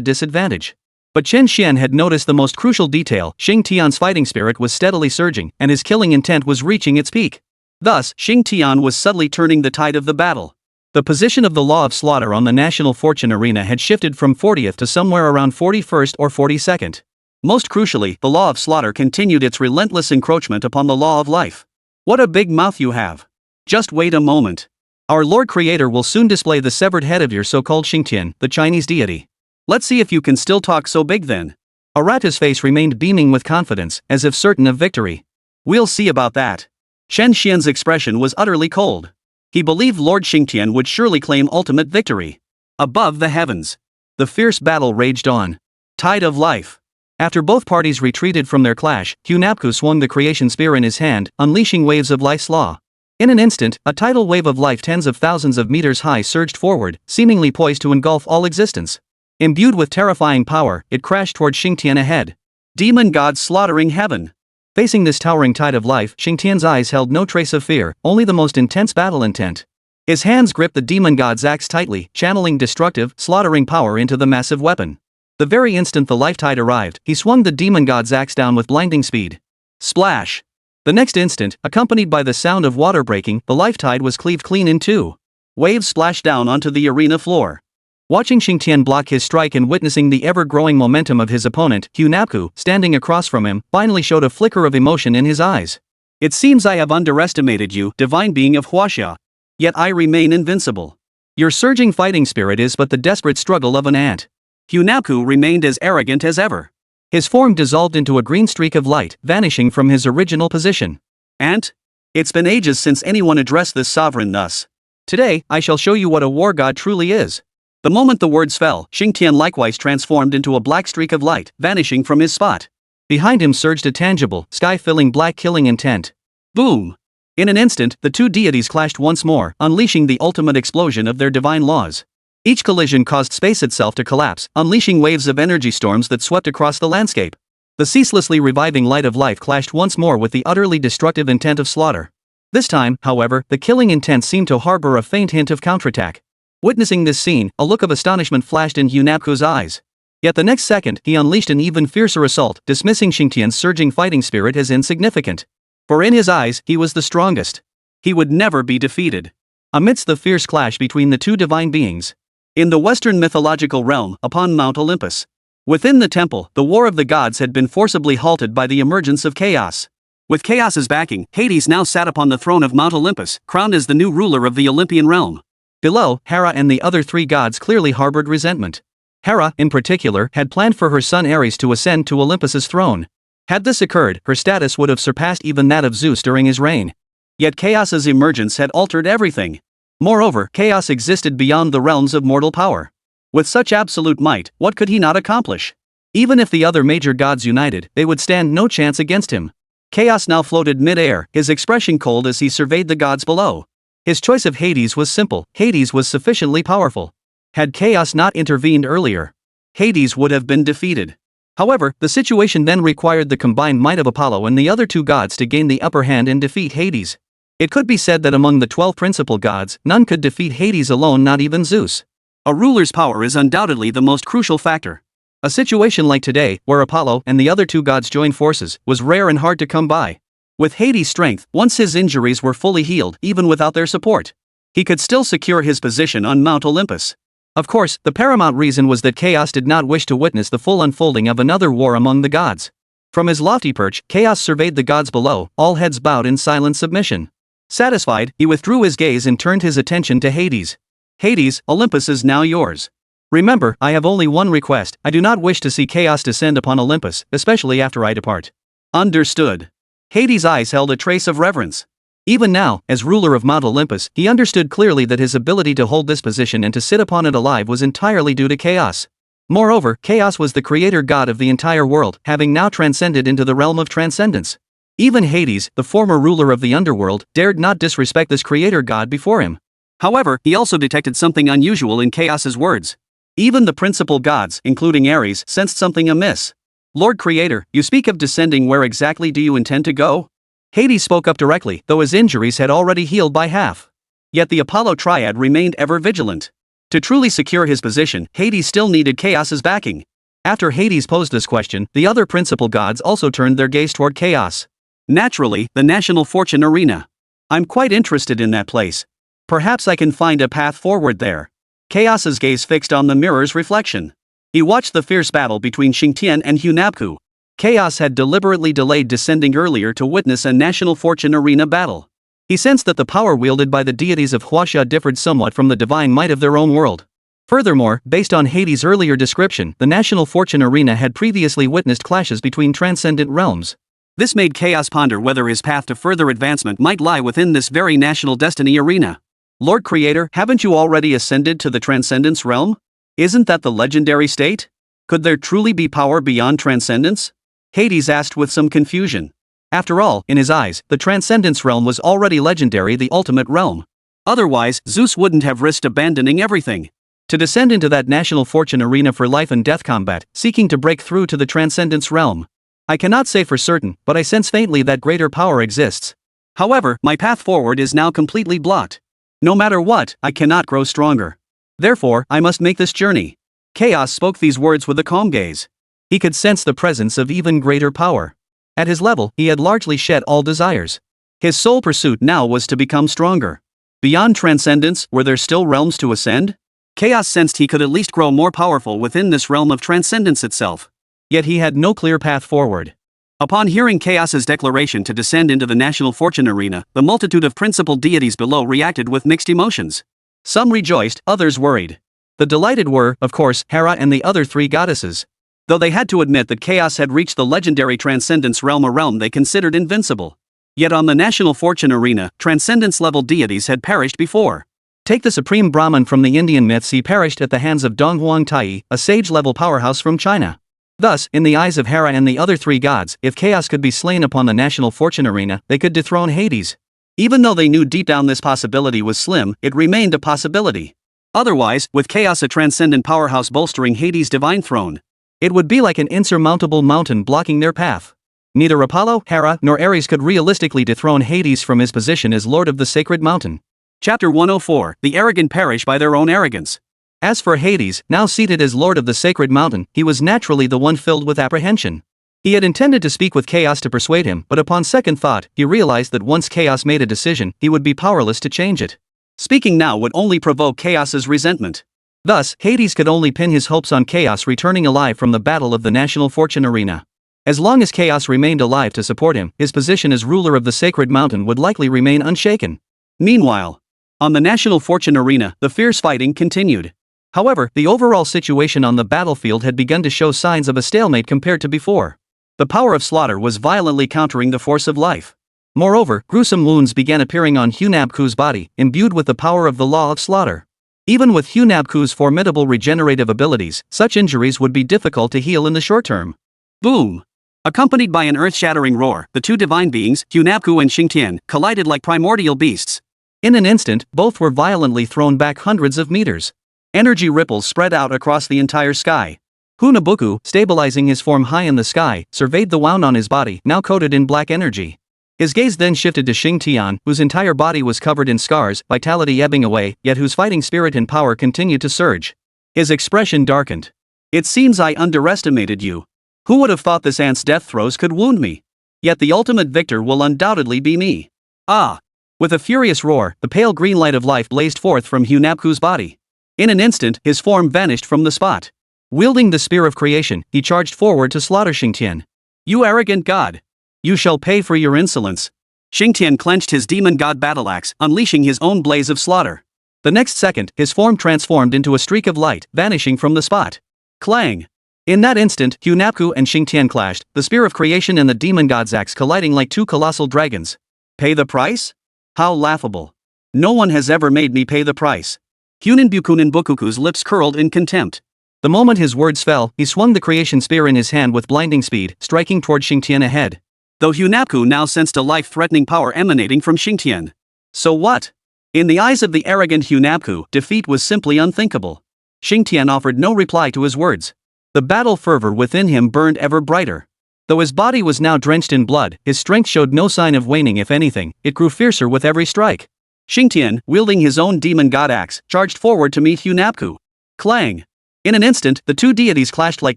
disadvantage. But Chen Xuan had noticed the most crucial detail: Xingtian's fighting spirit was steadily surging, and his killing intent was reaching its peak. Thus, Xingtian was subtly turning the tide of the battle. The position of the law of slaughter on the National Fortune Arena had shifted from 40th to somewhere around 41st or 42nd. Most crucially, the law of slaughter continued its relentless encroachment upon the law of life. What a big mouth you have! Just wait a moment. Our Lord Creator will soon display the severed head of your so-called Xingtian, the Chinese deity. Let's see if you can still talk so big then. Arata's face remained beaming with confidence, as if certain of victory. We'll see about that. Chen Xian's expression was utterly cold. He believed Lord Xingtian would surely claim ultimate victory. Above the heavens, the fierce battle raged on. Tide of life. After both parties retreated from their clash, Hunapku swung the creation spear in his hand, unleashing waves of life's law. In an instant, a tidal wave of life tens of thousands of meters high surged forward, seemingly poised to engulf all existence. Imbued with terrifying power, it crashed toward Xingtian ahead. Demon gods slaughtering heaven. Facing this towering tide of life, Xingtian's eyes held no trace of fear, only the most intense battle intent. His hands gripped the demon god's axe tightly, channeling destructive, slaughtering power into the massive weapon. The very instant the life tide arrived, he swung the demon god's axe down with blinding speed. Splash! The next instant, accompanied by the sound of water breaking, the life tide was cleaved clean in two. Waves splashed down onto the arena floor. Watching Xingtian block his strike and witnessing the ever-growing momentum of his opponent, Hunapku, standing across from him, finally showed a flicker of emotion in his eyes. It seems I have underestimated you, divine being of Huaxia. Yet I remain invincible. Your surging fighting spirit is but the desperate struggle of an ant. Hunapku remained as arrogant as ever. His form dissolved into a green streak of light, vanishing from his original position. Ant? It's been ages since anyone addressed this sovereign thus. Today, I shall show you what a war god truly is. The moment the words fell, Xingtian likewise transformed into a black streak of light, vanishing from his spot. Behind him surged a tangible, sky-filling black killing intent. Boom! In an instant, the two deities clashed once more, unleashing the ultimate explosion of their divine laws. Each collision caused space itself to collapse, unleashing waves of energy storms that swept across the landscape. The ceaselessly reviving light of life clashed once more with the utterly destructive intent of slaughter. This time, however, the killing intent seemed to harbor a faint hint of counterattack. Witnessing this scene, a look of astonishment flashed in Hunapku's eyes. Yet the next second, he unleashed an even fiercer assault, dismissing Xingtian's surging fighting spirit as insignificant. For in his eyes, he was the strongest. He would never be defeated. Amidst the fierce clash between the two divine beings, in the Western mythological realm, upon Mount Olympus, within the temple, the war of the gods had been forcibly halted by the emergence of chaos. With chaos's backing, Hades now sat upon the throne of Mount Olympus, crowned as the new ruler of the Olympian realm. Below, Hera and the other three gods clearly harbored resentment. Hera, in particular, had planned for her son Ares to ascend to Olympus's throne. Had this occurred, her status would have surpassed even that of Zeus during his reign. Yet chaos's emergence had altered everything. Moreover, chaos existed beyond the realms of mortal power. With such absolute might, what could he not accomplish? Even if the other major gods united, they would stand no chance against him. Chaos now floated mid-air, his expression cold as he surveyed the gods below. His choice of Hades was simple. Hades was sufficiently powerful. Had chaos not intervened earlier, Hades would have been defeated. However, the situation then required the combined might of Apollo and the other two gods to gain the upper hand and defeat Hades. It could be said that among the 12 principal gods, none could defeat Hades alone, not even Zeus. A ruler's power is undoubtedly the most crucial factor. A situation like today, where Apollo and the other two gods joined forces, was rare and hard to come by. With Hades' strength, once his injuries were fully healed, even without their support, he could still secure his position on Mount Olympus. Of course, the paramount reason was that Chaos did not wish to witness the full unfolding of another war among the gods. From his lofty perch, Chaos surveyed the gods below, all heads bowed in silent submission. Satisfied, he withdrew his gaze and turned his attention to Hades. Hades, Olympus is now yours. Remember, I have only one request. I do not wish to see chaos descend upon Olympus, especially after I depart. Understood. Hades' eyes held a trace of reverence. Even now, as ruler of Mount Olympus, he understood clearly that his ability to hold this position and to sit upon it alive was entirely due to chaos. Moreover, chaos was the creator god of the entire world, having now transcended into the realm of transcendence. Even Hades, the former ruler of the underworld, dared not disrespect this creator god before him. However, he also detected something unusual in Chaos's words. Even the principal gods, including Ares, sensed something amiss. Lord Creator, you speak of descending. Where exactly do you intend to go? Hades spoke up directly, though his injuries had already healed by half. Yet the Apollo triad remained ever vigilant. To truly secure his position, Hades still needed Chaos's backing. After Hades posed this question, the other principal gods also turned their gaze toward Chaos. Naturally, the National Fortune Arena. I'm quite interested in that place. Perhaps I can find a path forward there. Chaos's gaze fixed on the mirror's reflection. He watched the fierce battle between Xingtian and Hunapku. Chaos had deliberately delayed descending earlier to witness a National Fortune Arena battle. He sensed that the power wielded by the deities of Huaxia differed somewhat from the divine might of their own world. Furthermore, based on Hades' earlier description, the National Fortune Arena had previously witnessed clashes between transcendent realms. This made Chaos ponder whether his path to further advancement might lie within this very National Destiny Arena. Lord Creator, haven't you already ascended to the Transcendence realm? Isn't that the legendary state? Could there truly be power beyond transcendence? Hades asked with some confusion. After all, in his eyes, the Transcendence realm was already legendary, the ultimate realm. Otherwise, Zeus wouldn't have risked abandoning everything to descend into that national fortune arena for life and death combat, seeking to break through to the Transcendence realm. I cannot say for certain, but I sense faintly that greater power exists. However, my path forward is now completely blocked. No matter what, I cannot grow stronger. Therefore, I must make this journey. Chaos spoke these words with a calm gaze. He could sense the presence of even greater power. At his level, he had largely shed all desires. His sole pursuit now was to become stronger. Beyond transcendence, were there still realms to ascend? Chaos sensed he could at least grow more powerful within this realm of transcendence itself. Yet he had no clear path forward. Upon hearing Chaos's declaration to descend into the national fortune arena, the multitude of principal deities below reacted with mixed emotions. Some rejoiced, others worried. The delighted were, of course, Hera and the other three goddesses. Though they had to admit that Chaos had reached the legendary Transcendence realm, a realm they considered invincible. Yet on the national fortune arena, Transcendence-level deities had perished before. Take the supreme Brahman from the Indian myths, he perished at the hands of Donghuang Tai, a sage-level powerhouse from China. Thus, in the eyes of Hera and the other three gods, if Chaos could be slain upon the national fortune arena, they could dethrone Hades. Even though they knew deep down this possibility was slim, it remained a possibility. Otherwise, with Chaos a transcendent powerhouse bolstering Hades' divine throne, it would be like an insurmountable mountain blocking their path. Neither Apollo, Hera, nor Ares could realistically dethrone Hades from his position as lord of the sacred mountain. Chapter 104, The arrogant perish by their own arrogance. As for Hades, now seated as lord of the sacred mountain, he was naturally the one filled with apprehension. He had intended to speak with Chaos to persuade him, but upon second thought, he realized that once Chaos made a decision, he would be powerless to change it. Speaking now would only provoke Chaos's resentment. Thus, Hades could only pin his hopes on Chaos returning alive from the battle of the national fortune arena. As long as Chaos remained alive to support him, his position as ruler of the sacred mountain would likely remain unshaken. Meanwhile, on the national fortune arena, the fierce fighting continued. However, the overall situation on the battlefield had begun to show signs of a stalemate compared to before. The power of slaughter was violently countering the force of life. Moreover, gruesome wounds began appearing on Hunabku's body, imbued with the power of the law of slaughter. Even with Hunabku's formidable regenerative abilities, such injuries would be difficult to heal in the short term. Boom! Accompanied by an earth-shattering roar, the two divine beings, Hunabku and Xingtian, collided like primordial beasts. In an instant, both were violently thrown back hundreds of meters. Energy ripples spread out across the entire sky. Hunabuku, stabilizing his form high in the sky, surveyed the wound on his body, now coated in black energy. His gaze then shifted to Xingtian, whose entire body was covered in scars, vitality ebbing away, yet whose fighting spirit and power continued to surge. His expression darkened. It seems I underestimated you. Who would have thought this ant's death throes could wound me? Yet the ultimate victor will undoubtedly be me. Ah! With a furious roar, the pale green light of life blazed forth from Hunabku's body. In an instant, his form vanished from the spot. Wielding the spear of creation, he charged forward to slaughter Xingtian. You arrogant god! You shall pay for your insolence. Xingtian clenched his demon god battle axe, unleashing his own blaze of slaughter. The next second, his form transformed into a streak of light, vanishing from the spot. Clang! In that instant, Hunabku and Xingtian clashed, the spear of creation and the demon god's axe colliding like two colossal dragons. Pay the price? How laughable. No one has ever made me pay the price. Huninbukunin Bukuku's lips curled in contempt. The moment his words fell, he swung the creation spear in his hand with blinding speed, striking toward Xingtian ahead. Though Hunabku now sensed a life-threatening power emanating from Xingtian. So what? In the eyes of the arrogant Hunabku, defeat was simply unthinkable. Xingtian offered no reply to his words. The battle fervor within him burned ever brighter. Though his body was now drenched in blood, his strength showed no sign of waning. If anything, it grew fiercer with every strike. Xingtian, wielding his own demon god axe, charged forward to meet Hunabku. Clang! In an instant, the two deities clashed like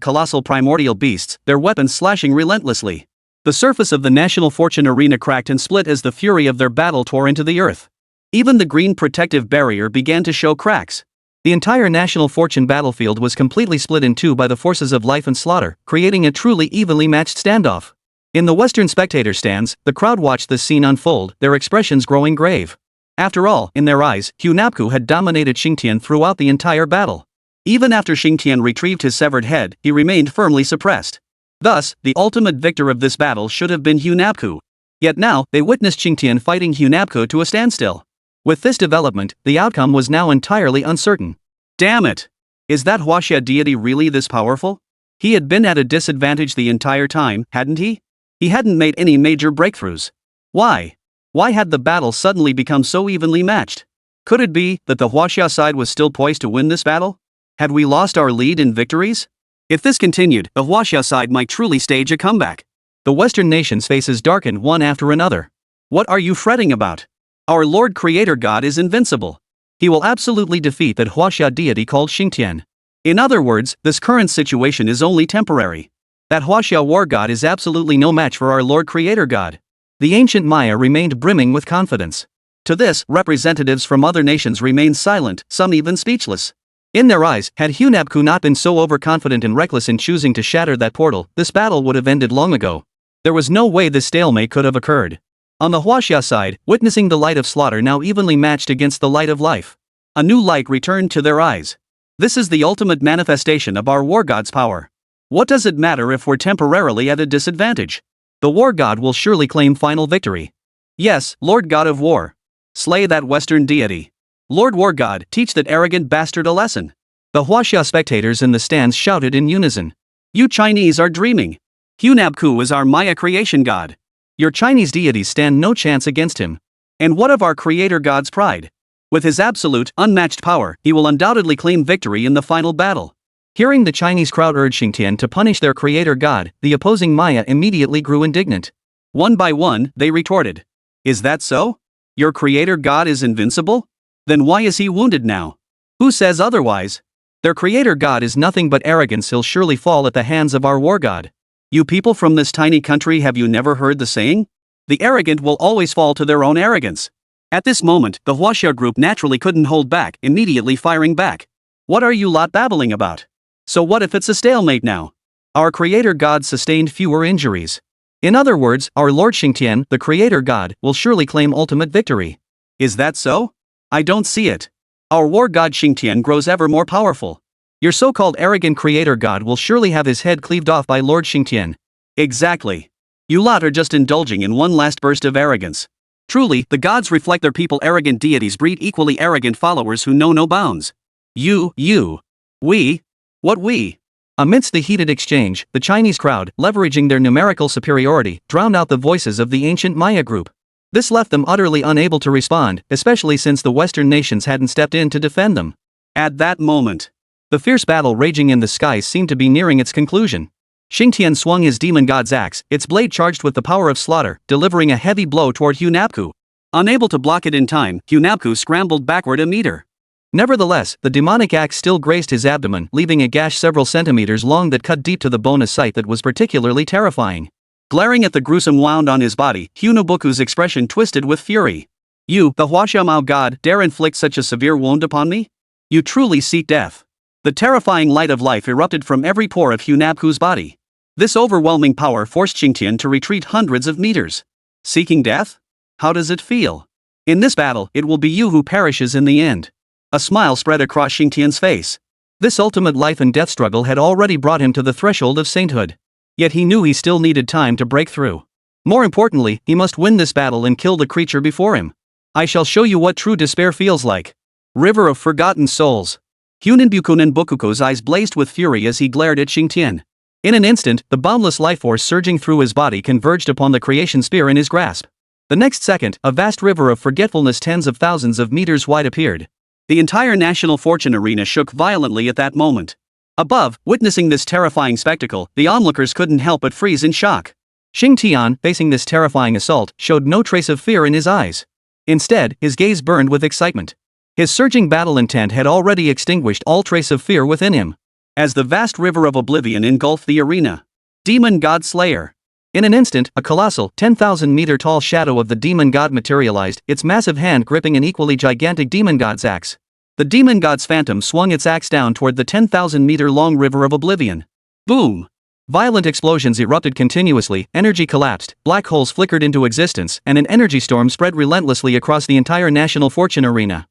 colossal primordial beasts, their weapons slashing relentlessly. The surface of the national fortune arena cracked and split as the fury of their battle tore into the earth. Even the green protective barrier began to show cracks. The entire national fortune battlefield was completely split in two by the forces of life and slaughter, creating a truly evenly matched standoff. In the western spectator stands, the crowd watched this scene unfold, their expressions growing grave. After all, in their eyes, Hunabku had dominated Xingtian throughout the entire battle. Even after Xingtian retrieved his severed head, he remained firmly suppressed. Thus, the ultimate victor of this battle should have been Hunabku. Yet now, they witnessed Xingtian fighting Hunabku to a standstill. With this development, the outcome was now entirely uncertain. Damn it! Is that Huaxia deity really this powerful? He had been at a disadvantage the entire time, hadn't he? He hadn't made any major breakthroughs. Why? Why had the battle suddenly become so evenly matched? Could it be that the Huaxia side was still poised to win this battle? Had we lost our lead in victories? If this continued, the Huaxia side might truly stage a comeback. The Western nations' faces darkened one after another. What are you fretting about? Our Lord Creator God is invincible. He will absolutely defeat that Huaxia deity called Xingtian. In other words, this current situation is only temporary. That Huaxia war god is absolutely no match for our Lord Creator God. The ancient Maya remained brimming with confidence. To this, representatives from other nations remained silent, some even speechless. In their eyes, had Hunabku not been so overconfident and reckless in choosing to shatter that portal, this battle would have ended long ago. There was no way this stalemate could have occurred. On the Huaxia side, witnessing the light of slaughter now evenly matched against the light of life. A new light returned to their eyes. This is the ultimate manifestation of our war god's power. What does it matter if we're temporarily at a disadvantage? The war god will surely claim final victory. Yes, Lord God of War. Slay that Western deity. Lord War God, teach that arrogant bastard a lesson. The Huaxia spectators in the stands shouted in unison. You Chinese are dreaming. Hunabku is our Maya creation god. Your Chinese deities stand no chance against him. And what of our creator god's pride? With his absolute, unmatched power, he will undoubtedly claim victory in the final battle. Hearing the Chinese crowd urge Xingtian to punish their creator god, the opposing Maya immediately grew indignant. One by one, they retorted. Is that so? Your creator god is invincible? Then why is he wounded now? Who says otherwise? Their creator god is nothing but arrogance. He'll surely fall at the hands of our war god. You people from this tiny country, have you never heard the saying? The arrogant will always fall to their own arrogance. At this moment, the Huaxia group naturally couldn't hold back, immediately firing back. What are you lot babbling about? So what if it's a stalemate now? Our creator god sustained fewer injuries. In other words, our Lord Xingtian, the creator god, will surely claim ultimate victory. Is that so? I don't see it. Our war god Xingtian grows ever more powerful. Your so-called arrogant creator god will surely have his head cleaved off by Lord Xingtian. Exactly. You lot are just indulging in one last burst of arrogance. Truly, the gods reflect their people. Arrogant deities breed equally arrogant followers who know no bounds. We. What we? Amidst the heated exchange, the Chinese crowd, leveraging their numerical superiority, drowned out the voices of the ancient Maya group. This left them utterly unable to respond, especially since the Western nations hadn't stepped in to defend them. At that moment, the fierce battle raging in the skies seemed to be nearing its conclusion. Xingtian swung his demon god's axe, its blade charged with the power of slaughter, delivering a heavy blow toward Hunabku. Unable to block it in time, Hunabku scrambled backward a meter. Nevertheless, the demonic axe still grazed his abdomen, leaving a gash several centimeters long that cut deep to the bone, a sight that was particularly terrifying. Glaring at the gruesome wound on his body, Hunabuku's expression twisted with fury. You, the Huaxia Mao god, dare inflict such a severe wound upon me? You truly seek death. The terrifying light of life erupted from every pore of Hunabku's body. This overwhelming power forced Xingtian to retreat hundreds of meters. Seeking death? How does it feel? In this battle, it will be you who perishes in the end. A smile spread across Xingtian's face. This ultimate life and death struggle had already brought him to the threshold of sainthood. Yet he knew he still needed time to break through. More importantly, he must win this battle and kill the creature before him. I shall show you what true despair feels like. River of Forgotten Souls. Huninbukunen Bokuko's eyes blazed with fury as he glared at Xingtian. In an instant, the boundless life force surging through his body converged upon the creation spear in his grasp. The next second, a vast river of forgetfulness tens of thousands of meters wide appeared. The entire National Fortune Arena shook violently at that moment. Above, witnessing this terrifying spectacle, the onlookers couldn't help but freeze in shock. Xingtian, facing this terrifying assault, showed no trace of fear in his eyes. Instead, his gaze burned with excitement. His surging battle intent had already extinguished all trace of fear within him. As the vast river of oblivion engulfed the arena. Demon God Slayer. In an instant, a colossal, 10,000-meter tall shadow of the demon god materialized, its massive hand gripping an equally gigantic demon god's axe. The demon god's phantom swung its axe down toward the 10,000-meter-long river of oblivion. Boom! Violent explosions erupted continuously, energy collapsed, black holes flickered into existence, and an energy storm spread relentlessly across the entire National Fortune Arena.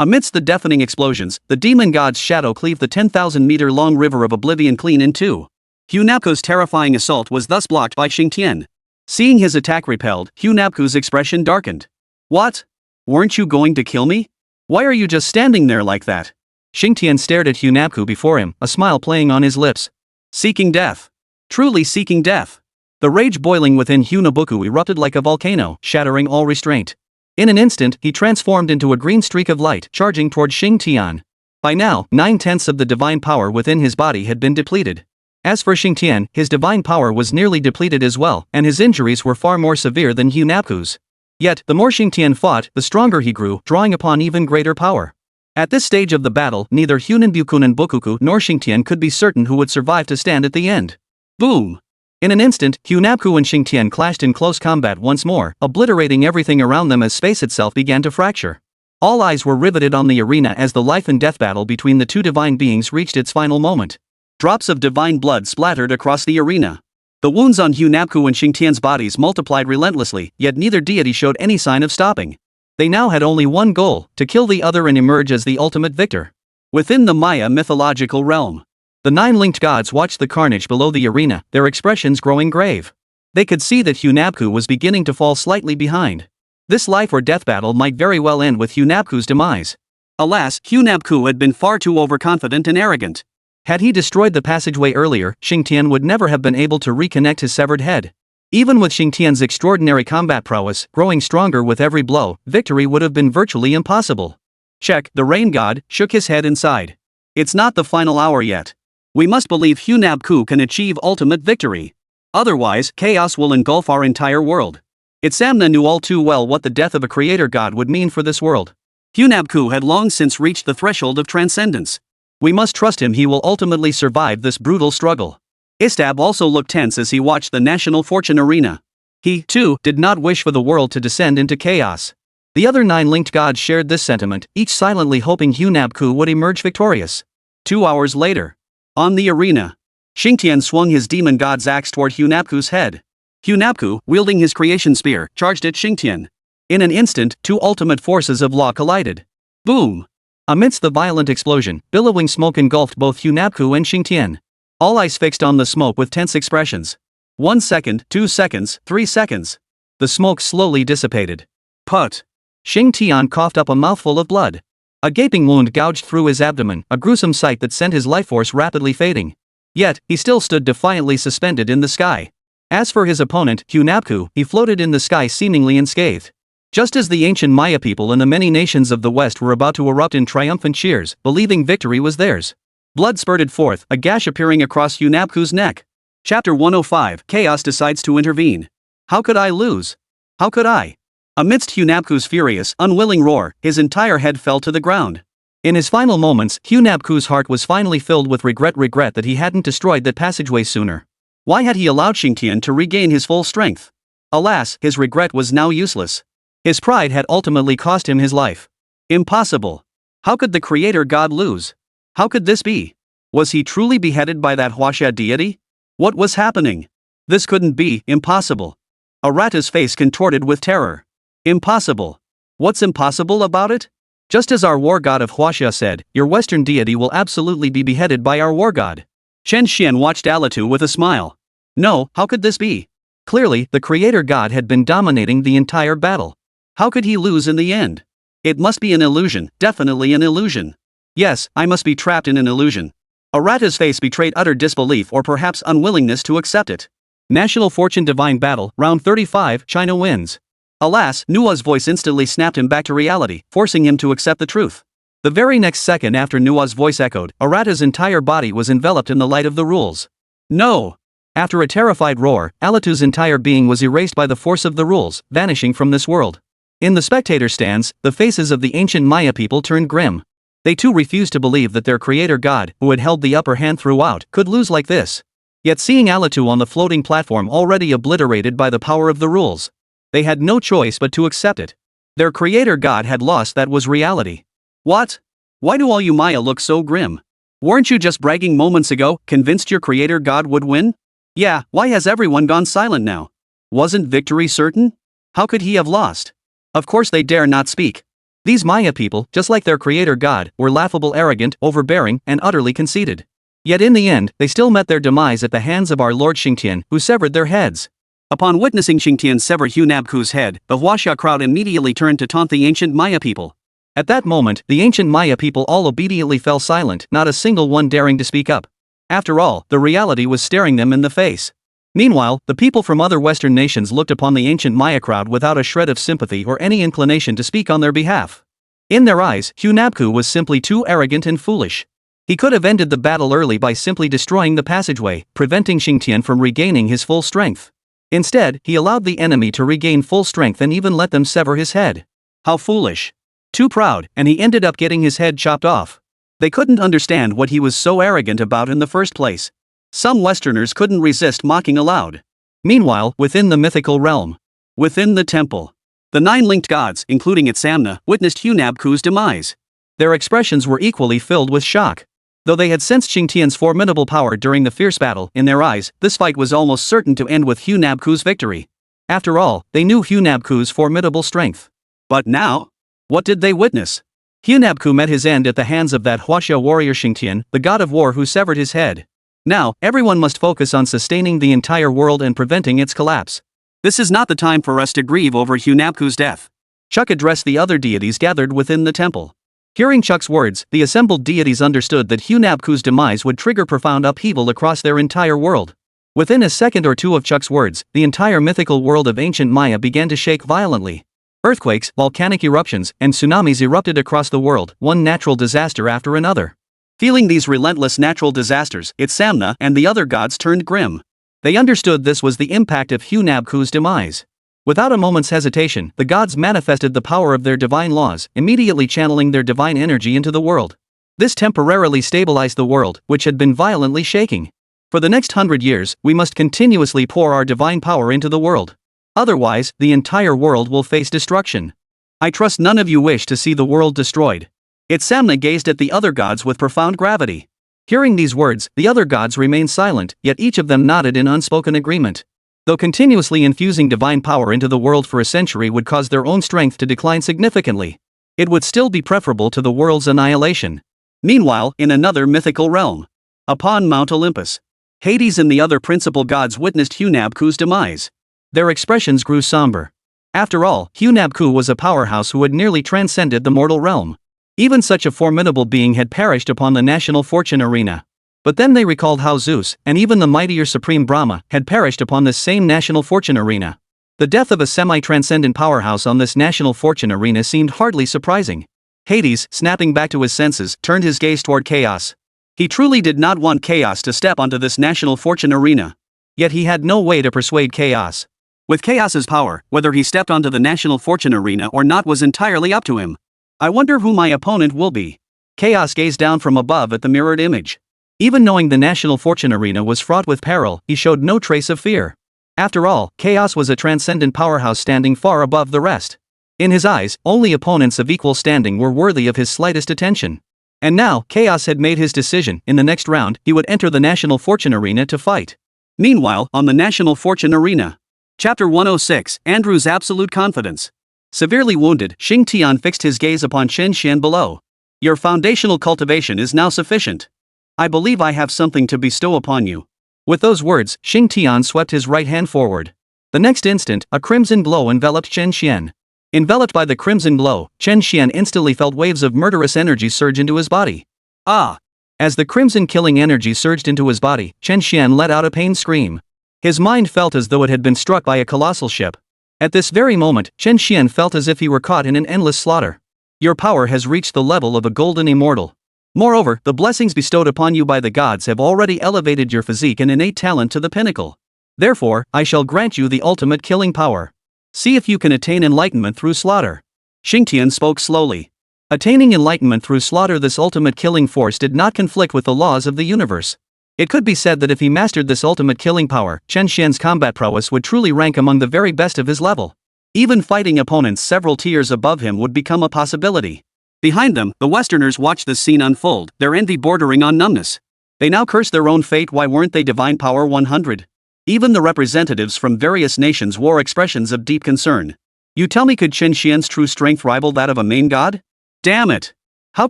Amidst the deafening explosions, the demon god's shadow cleaved the 10,000-meter-long river of oblivion clean in two. Hunabku's terrifying assault was thus blocked by Xingtian. Seeing his attack repelled, Hunabku's expression darkened. What? Weren't you going to kill me? Why are you just standing there like that? Xingtian stared at Hunabku before him, a smile playing on his lips. Seeking death. Truly seeking death. The rage boiling within Hunabuku erupted like a volcano, shattering all restraint. In an instant, he transformed into a green streak of light, charging toward Xingtian. By now, 9/10 of the divine power within his body had been depleted. As for Xingtian, his divine power was nearly depleted as well, and his injuries were far more severe than Hunabku's. Yet, the more Xingtian fought, the stronger he grew, drawing upon even greater power. At this stage of the battle, neither Hunanbukunan Bukuku nor Xingtian could be certain who would survive to stand at the end. Boom! In an instant, Hunabku and Xingtian clashed in close combat once more, obliterating everything around them as space itself began to fracture. All eyes were riveted on the arena as the life and death battle between the two divine beings reached its final moment. Drops of divine blood splattered across the arena. The wounds on Hunabku and Xingtian's bodies multiplied relentlessly, yet neither deity showed any sign of stopping. They now had only one goal, to kill the other and emerge as the ultimate victor. Within the Maya mythological realm, the 9 linked gods watched the carnage below the arena, their expressions growing grave. They could see that Hunabku was beginning to fall slightly behind. This life or death battle might very well end with Hunabku's demise. Alas, Hunabku had been far too overconfident and arrogant. Had he destroyed the passageway earlier, Xingtian would never have been able to reconnect his severed head. Even with Xingtian's extraordinary combat prowess, growing stronger with every blow, victory would have been virtually impossible. Check, the rain god, shook his head and sighed. It's not the final hour yet. We must believe Hunabku can achieve ultimate victory. Otherwise, chaos will engulf our entire world. Itsamna knew all too well what the death of a creator god would mean for this world. Hunabku had long since reached the threshold of transcendence. We must trust him, he will ultimately survive this brutal struggle. Istab also looked tense as he watched the national fortune arena. He, too, did not wish for the world to descend into chaos. The other 9 linked gods shared this sentiment, each silently hoping Hunabku would emerge victorious. 2 hours later, on the arena, Xingtian swung his demon god's axe toward Hunabku's head. Hunabku, wielding his creation spear, charged at Xingtian. In an instant, 2 ultimate forces of law collided. Boom! Amidst the violent explosion, billowing smoke engulfed both Hunabku and Xingtian. All eyes fixed on the smoke with tense expressions. 1 second, 2 seconds, 3 seconds. The smoke slowly dissipated. Put! Xingtian coughed up a mouthful of blood. A gaping wound gouged through his abdomen, a gruesome sight that sent his life force rapidly fading. Yet, he still stood defiantly suspended in the sky. As for his opponent, Hunabku, he floated in the sky seemingly unscathed. Just as the ancient Maya people and the many nations of the West were about to erupt in triumphant cheers, believing victory was theirs. Blood spurted forth, a gash appearing across Hunabku's neck. Chapter 105, Chaos decides to intervene. How could I lose? How could I? Amidst Hunabku's furious, unwilling roar, his entire head fell to the ground. In his final moments, Hunabku's heart was finally filled with regret that he hadn't destroyed that passageway sooner. Why had he allowed Xingtian to regain his full strength? Alas, his regret was now useless. His pride had ultimately cost him his life. Impossible. How could the creator god lose? How could this be? Was he truly beheaded by that Huaxia deity? What was happening? This couldn't be, impossible. Arata's face contorted with terror. Impossible. What's impossible about it? Just as our war god of Huaxia said, your Western deity will absolutely be beheaded by our war god. Chen Xuan watched Alatu with a smile. No, how could this be? Clearly, the creator god had been dominating the entire battle. How could he lose in the end? It must be an illusion, definitely an illusion. Yes, I must be trapped in an illusion. Arata's face betrayed utter disbelief or perhaps unwillingness to accept it. National Fortune Divine Battle, Round 35, China wins. Alas, Nua's voice instantly snapped him back to reality, forcing him to accept the truth. The very next second after Nua's voice echoed, Arata's entire body was enveloped in the light of the rules. No! After a terrified roar, Alatu's entire being was erased by the force of the rules, vanishing from this world. In the spectator stands, the faces of the ancient Maya people turned grim. They too refused to believe that their creator god, who had held the upper hand throughout, could lose like this. Yet seeing Alatu on the floating platform already obliterated by the power of the rules, they had no choice but to accept it. Their creator god had lost, that was reality. What? Why do all you Maya look so grim? Weren't you just bragging moments ago, convinced your creator god would win? Yeah, why has everyone gone silent now? Wasn't victory certain? How could he have lost? Of course they dare not speak. These Maya people, just like their creator god, were laughable, arrogant, overbearing, and utterly conceited. Yet in the end, they still met their demise at the hands of our Lord Xingtian, who severed their heads. Upon witnessing Xingtian sever Hunabku's head, the Huaxia crowd immediately turned to taunt the ancient Maya people. At that moment, the ancient Maya people all obediently fell silent, not a single one daring to speak up. After all, the reality was staring them in the face. Meanwhile, the people from other Western nations looked upon the ancient Maya crowd without a shred of sympathy or any inclination to speak on their behalf. In their eyes, Hunabku was simply too arrogant and foolish. He could have ended the battle early by simply destroying the passageway, preventing Xingtian from regaining his full strength. Instead, he allowed the enemy to regain full strength and even let them sever his head. How foolish. Too proud, and he ended up getting his head chopped off. They couldn't understand what he was so arrogant about in the first place. Some Westerners couldn't resist mocking aloud. Meanwhile, within the mythical realm, within the temple, the 9 linked gods, including Itsamna, witnessed Hunabku's demise. Their expressions were equally filled with shock. Though they had sensed Xingtian's formidable power during the fierce battle, in their eyes, this fight was almost certain to end with Hunabku's victory. After all, they knew Hunabku's formidable strength. But now, what did they witness? Hunabku met his end at the hands of that Huaxia warrior Xingtian, the god of war who severed his head. Now, everyone must focus on sustaining the entire world and preventing its collapse. This is not the time for us to grieve over Hunabku's death. Chuck addressed the other deities gathered within the temple. Hearing Chuck's words, the assembled deities understood that Hunabku's demise would trigger profound upheaval across their entire world. Within a second or two of Chuck's words, the entire mythical world of ancient Maya began to shake violently. Earthquakes, volcanic eruptions, and tsunamis erupted across the world, one natural disaster after another. Feeling these relentless natural disasters, Itsamna and the other gods turned grim. They understood this was the impact of Hunabku's demise. Without a moment's hesitation, the gods manifested the power of their divine laws, immediately channeling their divine energy into the world. This temporarily stabilized the world, which had been violently shaking. For the next 100 years, we must continuously pour our divine power into the world. Otherwise, the entire world will face destruction. I trust none of you wish to see the world destroyed. Itsamna gazed at the other gods with profound gravity. Hearing these words, the other gods remained silent, yet each of them nodded in unspoken agreement. Though continuously infusing divine power into the world for a century would cause their own strength to decline significantly, it would still be preferable to the world's annihilation. Meanwhile, in another mythical realm, upon Mount Olympus, Hades and the other principal gods witnessed Hunabku's demise. Their expressions grew somber. After all, Hunabku was a powerhouse who had nearly transcended the mortal realm. Even such a formidable being had perished upon the national fortune arena. But then they recalled how Zeus, and even the mightier Supreme Brahma, had perished upon this same national fortune arena. The death of a semi-transcendent powerhouse on this national fortune arena seemed hardly surprising. Hades, snapping back to his senses, turned his gaze toward chaos. He truly did not want chaos to step onto this national fortune arena. Yet he had no way to persuade chaos. With chaos's power, whether he stepped onto the national fortune arena or not was entirely up to him. I wonder who my opponent will be. Chaos gazed down from above at the mirrored image. Even knowing the national fortune arena was fraught with peril, he showed no trace of fear. After all, Chaos was a transcendent powerhouse standing far above the rest. In his eyes, only opponents of equal standing were worthy of his slightest attention. And now, Chaos had made his decision. In the next round, he would enter the national fortune arena to fight. Meanwhile, on the national fortune arena. Chapter 106, Andrew's Absolute Confidence. Severely wounded, Xingtian fixed his gaze upon Chen Xuan below. Your foundational cultivation is now sufficient. I believe I have something to bestow upon you. With those words, Xingtian swept his right hand forward. The next instant, a crimson glow enveloped Chen Xuan. Enveloped by the crimson glow, Chen Xuan instantly felt waves of murderous energy surge into his body. Ah! As the crimson killing energy surged into his body, Chen Xuan let out a pained scream. His mind felt as though it had been struck by a colossal ship. At this very moment, Chen Xuan felt as if he were caught in an endless slaughter. Your power has reached the level of a golden immortal. Moreover, the blessings bestowed upon you by the gods have already elevated your physique and innate talent to the pinnacle. Therefore, I shall grant you the ultimate killing power. See if you can attain enlightenment through slaughter. Xingtian spoke slowly. Attaining enlightenment through slaughter, this ultimate killing force did not conflict with the laws of the universe. It could be said that if he mastered this ultimate killing power, Chen Xuan's combat prowess would truly rank among the very best of his level. Even fighting opponents several tiers above him would become a possibility. Behind them, the Westerners watched this scene unfold, their envy bordering on numbness. They now cursed their own fate. Why weren't they Divine Power 100? Even the representatives from various nations wore expressions of deep concern. You tell me, could Chen Xuan's true strength rival that of a main god? Damn it! How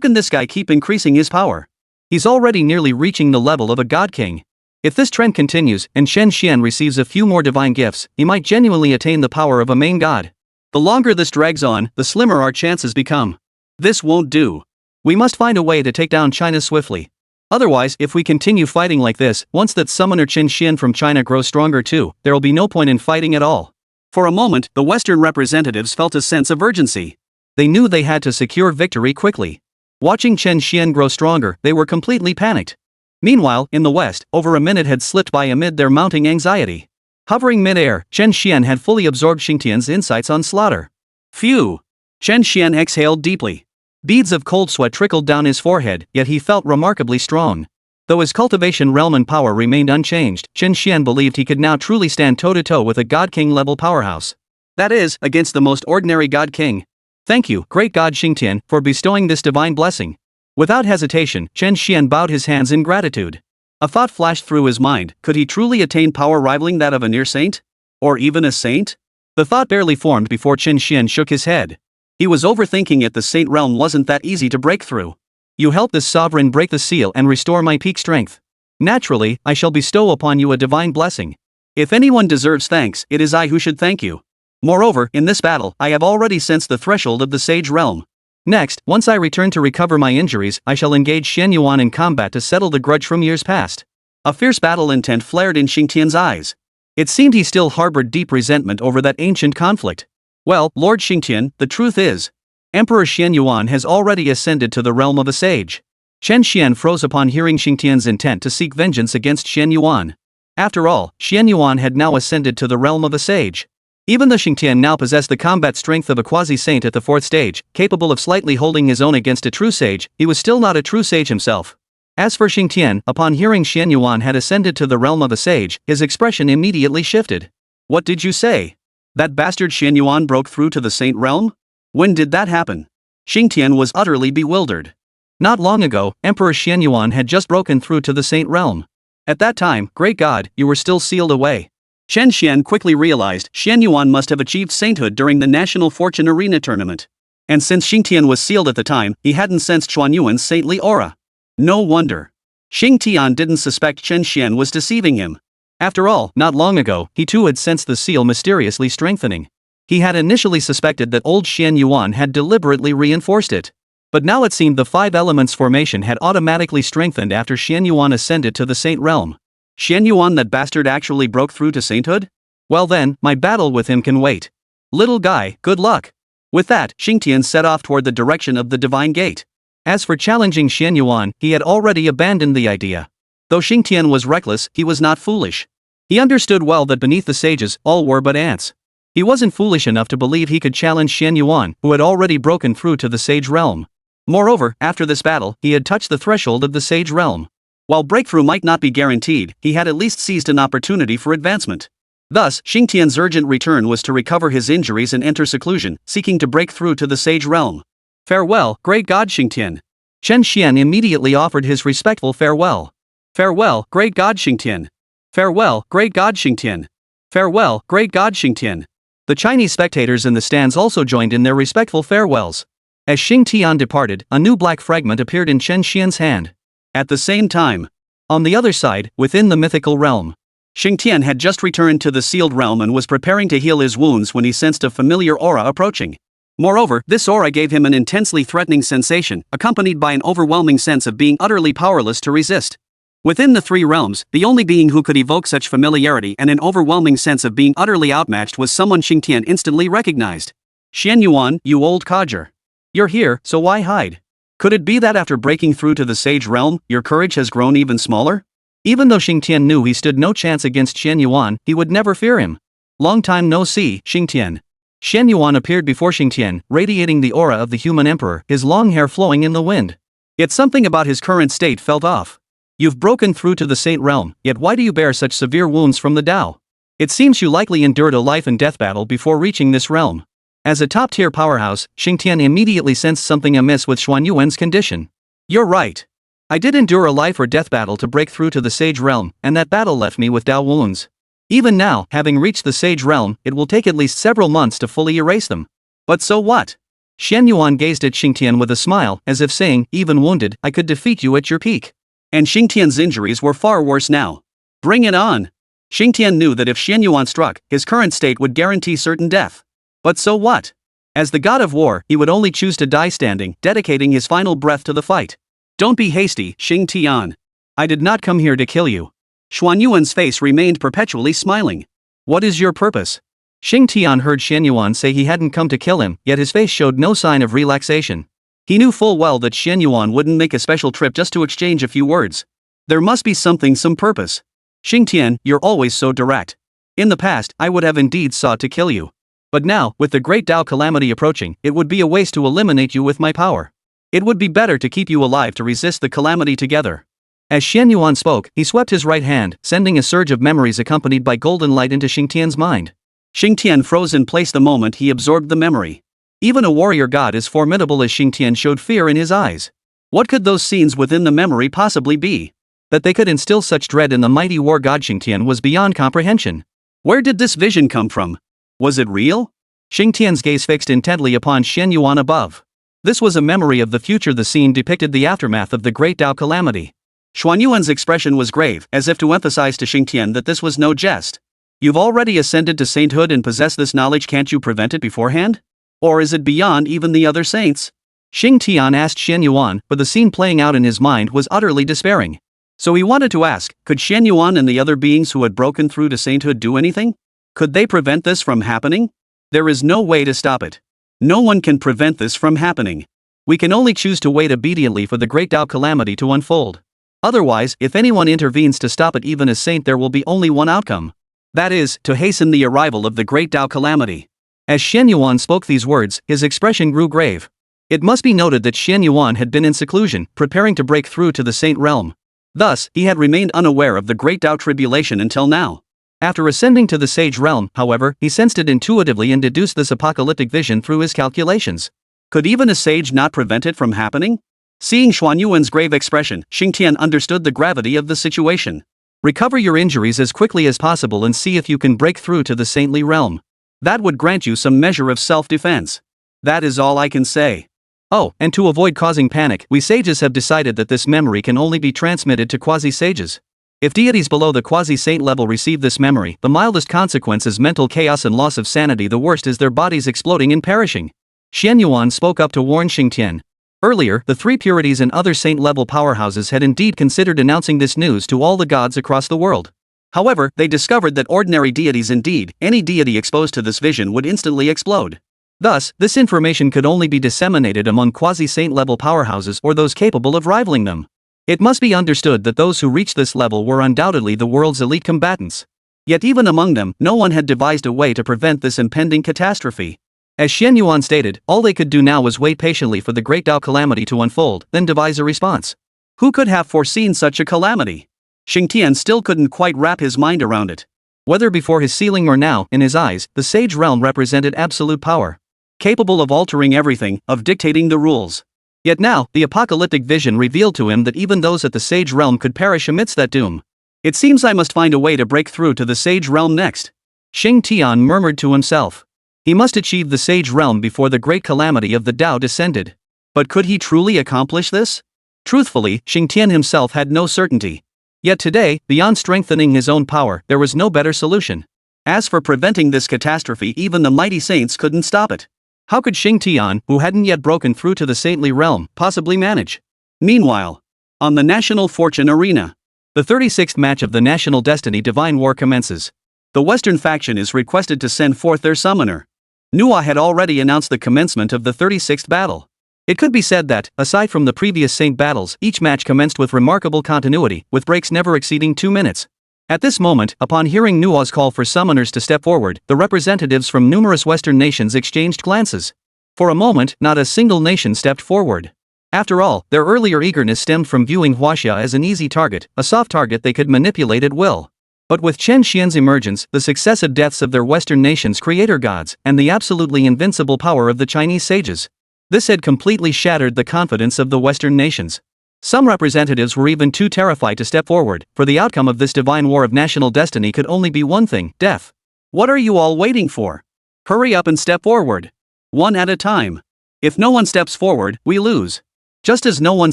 can this guy keep increasing his power? He's already nearly reaching the level of a god king. If this trend continues, and Chen Xuan receives a few more divine gifts, he might genuinely attain the power of a main god. The longer this drags on, the slimmer our chances become. This won't do. We must find a way to take down China swiftly. Otherwise, if we continue fighting like this, once that summoner Chen Xuan from China grows stronger too, there will be no point in fighting at all. For a moment, the Western representatives felt a sense of urgency. They knew they had to secure victory quickly. Watching Chen Xuan grow stronger, they were completely panicked. Meanwhile, in the West, over a minute had slipped by amid their mounting anxiety. Hovering mid-air, Chen Xuan had fully absorbed Xingtian's insights on slaughter. Phew! Chen Xuan exhaled deeply. Beads of cold sweat trickled down his forehead, yet he felt remarkably strong. Though his cultivation realm and power remained unchanged, Chen Xuan believed he could now truly stand toe-to-toe with a God-King level powerhouse. That is, against the most ordinary God-King. Thank you, great God Xingtian, for bestowing this divine blessing. Without hesitation, Chen Xuan bowed his hands in gratitude. A thought flashed through his mind: could he truly attain power rivaling that of a near saint? Or even a saint? The thought barely formed before Chen Xuan shook his head. He was overthinking it. The saint realm wasn't that easy to break through. You help this sovereign break the seal and restore my peak strength. Naturally, I shall bestow upon you a divine blessing. If anyone deserves thanks, it is I who should thank you. Moreover, in this battle, I have already sensed the threshold of the sage realm. Next, once I return to recover my injuries, I shall engage Shen Yuan in combat to settle the grudge from years past. A fierce battle intent flared in Xingtian's eyes. It seemed he still harbored deep resentment over that ancient conflict. Well, Lord Xingtian, the truth is, Emperor Shen Yuan has already ascended to the realm of a sage. Chen Xuan froze upon hearing Xingtian's intent to seek vengeance against Shen Yuan. After all, Shen Yuan had now ascended to the realm of a sage. Even though Xingtian now possessed the combat strength of a quasi-saint at the 4th stage, capable of slightly holding his own against a true sage, he was still not a true sage himself. As for Xingtian, upon hearing Shen Yuan had ascended to the realm of a sage, his expression immediately shifted. What did you say? That bastard Shen Yuan broke through to the saint realm? When did that happen? Xingtian was utterly bewildered. Not long ago, Emperor Shen Yuan had just broken through to the saint realm. At that time, great God, you were still sealed away. Chen Xuan quickly realized Shen Yuan must have achieved sainthood during the National Fortune Arena tournament. And since Xingtian was sealed at the time, he hadn't sensed Xuan Yuan's saintly aura. No wonder. Xingtian didn't suspect Chen Xuan was deceiving him. After all, not long ago, he too had sensed the seal mysteriously strengthening. He had initially suspected that old Shen Yuan had deliberately reinforced it. But now it seemed the 5 elements formation had automatically strengthened after Shen Yuan ascended to the saint realm. Shen Yuan, that bastard, actually broke through to sainthood? Well then, my battle with him can wait. Little guy, good luck. With that, Xingtian set off toward the direction of the divine gate. As for challenging Shen Yuan, he had already abandoned the idea. Though Xingtian was reckless, he was not foolish. He understood well that beneath the sages, all were but ants. He wasn't foolish enough to believe he could challenge Shen Yuan, who had already broken through to the sage realm. Moreover, after this battle, he had touched the threshold of the sage realm. While breakthrough might not be guaranteed, he had at least seized an opportunity for advancement. Thus, Xingtian's urgent return was to recover his injuries and enter seclusion, seeking to break through to the sage realm. Farewell, great God Xingtian. Chen Xuan immediately offered his respectful farewell. Farewell, great God Xingtian. Farewell, great God Xingtian. Farewell, great God Xingtian. The Chinese spectators in the stands also joined in their respectful farewells. As Xingtian departed, a new black fragment appeared in Chen Xuan's hand. At the same time, on the other side, within the mythical realm, Xingtian had just returned to the sealed realm and was preparing to heal his wounds when he sensed a familiar aura approaching. Moreover, this aura gave him an intensely threatening sensation, accompanied by an overwhelming sense of being utterly powerless to resist. Within the 3 realms, the only being who could evoke such familiarity and an overwhelming sense of being utterly outmatched was someone Xingtian instantly recognized. Shen Yuan, you old codger. You're here, so why hide? Could it be that after breaking through to the sage realm, your courage has grown even smaller? Even though Xingtian knew he stood no chance against Shen Yuan, he would never fear him. Long time no see, Xingtian. Shen Yuan appeared before Xingtian, radiating the aura of the human emperor, his long hair flowing in the wind. Yet something about his current state felt off. You've broken through to the saint realm, yet why do you bear such severe wounds from the Tao? It seems you likely endured a life and death battle before reaching this realm. As a top-tier powerhouse, Xingtian immediately sensed something amiss with Xuan Yuan's condition. You're right. I did endure a life or death battle to break through to the sage realm, and that battle left me with Tao wounds. Even now, having reached the sage realm, it will take at least several months to fully erase them. But so what? Shen Yuan gazed at Xingtian with a smile, as if saying, even wounded, I could defeat you at your peak. And Xingtian's injuries were far worse now. Bring it on. Xingtian knew that if Chen Xuan struck, his current state would guarantee certain death. But so what? As the god of war, he would only choose to die standing, dedicating his final breath to the fight. Don't be hasty, Xingtian. I did not come here to kill you. Xuanyuan's face remained perpetually smiling. What is your purpose? Xingtian heard Chen Xuan say he hadn't come to kill him, yet his face showed no sign of relaxation. He knew full well that Chen Xuan wouldn't make a special trip just to exchange a few words. There must be some purpose. Xingtian, you're always so direct. In the past, I would have indeed sought to kill you. But now, with the great Tao calamity approaching, it would be a waste to eliminate you with my power. It would be better to keep you alive to resist the calamity together. As Chen Xuan spoke, he swept his right hand, sending a surge of memories accompanied by golden light into Xingtian's mind. Xingtian froze in place the moment he absorbed the memory. Even a warrior god as formidable as Xingtian showed fear in his eyes. What could those scenes within the memory possibly be? That they could instill such dread in the mighty war god Xingtian was beyond comprehension. Where did this vision come from? Was it real? Xingtian's gaze fixed intently upon Chen Xuan above. This was a memory of the future. The scene depicted the aftermath of the great Tao calamity. Xuanyuan's expression was grave, as if to emphasize to Xingtian that this was no jest. You've already ascended to sainthood and possess this knowledge, can't you prevent it beforehand? Or is it beyond even the other saints? Xingtian asked Chen Xuan, but the scene playing out in his mind was utterly despairing. So he wanted to ask, could Chen Xuan and the other beings who had broken through to sainthood do anything? Could they prevent this from happening? There is no way to stop it. No one can prevent this from happening. We can only choose to wait obediently for the great Tao calamity to unfold. Otherwise, if anyone intervenes to stop it, even a saint, there will be only one outcome. That is, to hasten the arrival of the great Tao calamity. As Chen Xuan spoke these words, his expression grew grave. It must be noted that Chen Xuan had been in seclusion, preparing to break through to the saint realm. Thus, he had remained unaware of the great Tao tribulation until now. After ascending to the sage realm, however, he sensed it intuitively and deduced this apocalyptic vision through his calculations. Could even a sage not prevent it from happening? Seeing Xuanyuan's grave expression, Xingtian understood the gravity of the situation. Recover your injuries as quickly as possible and see if you can break through to the saintly realm. That would grant you some measure of self-defense. That is all I can say. Oh, and to avoid causing panic, we sages have decided that this memory can only be transmitted to quasi-sages. If deities below the quasi-saint level receive this memory, the mildest consequence is mental chaos and loss of sanity. The worst is their bodies exploding and perishing. Chen Xuan spoke up to warn Xingtian. Earlier, the three purities and other saint-level powerhouses had indeed considered announcing this news to all the gods across the world. However, they discovered that ordinary deities, indeed, any deity exposed to this vision, would instantly explode. Thus, this information could only be disseminated among quasi-saint level powerhouses or those capable of rivaling them. It must be understood that those who reached this level were undoubtedly the world's elite combatants. Yet even among them, no one had devised a way to prevent this impending catastrophe. As Chen Xuan stated, all they could do now was wait patiently for the great Tao calamity to unfold, then devise a response. Who could have foreseen such a calamity? Xingtian still couldn't quite wrap his mind around it. Whether before his ceiling or now, in his eyes, the sage realm represented absolute power. Capable of altering everything, of dictating the rules. Yet now, the apocalyptic vision revealed to him that even those at the sage realm could perish amidst that doom. It seems I must find a way to break through to the sage realm next. Xingtian murmured to himself. He must achieve the sage realm before the great calamity of the Tao descended. But could he truly accomplish this? Truthfully, Xingtian himself had no certainty. Yet today, beyond strengthening his own power, there was no better solution. As for preventing this catastrophe, even the mighty saints couldn't stop it. How could Xingtian, who hadn't yet broken through to the saintly realm, possibly manage? Meanwhile, on the National Fortune Arena, the 36th match of the National Destiny Divine War commences. The Western faction is requested to send forth their summoner. Nuwa had already announced the commencement of the 36th battle. It could be said that, aside from the previous saint battles, each match commenced with remarkable continuity, with breaks never exceeding 2 minutes. At this moment, upon hearing Nuwa's call for summoners to step forward, the representatives from numerous Western nations exchanged glances. For a moment, not a single nation stepped forward. After all, their earlier eagerness stemmed from viewing Huaxia as an easy target, a soft target they could manipulate at will. But with Chen Xian's emergence, the successive deaths of their Western nations' creator gods, and the absolutely invincible power of the Chinese sages, this had completely shattered the confidence of the Western nations. Some representatives were even too terrified to step forward, for the outcome of this divine war of national destiny could only be one thing: death. What are you all waiting for? Hurry up and step forward. One at a time. If no one steps forward, we lose. Just as no one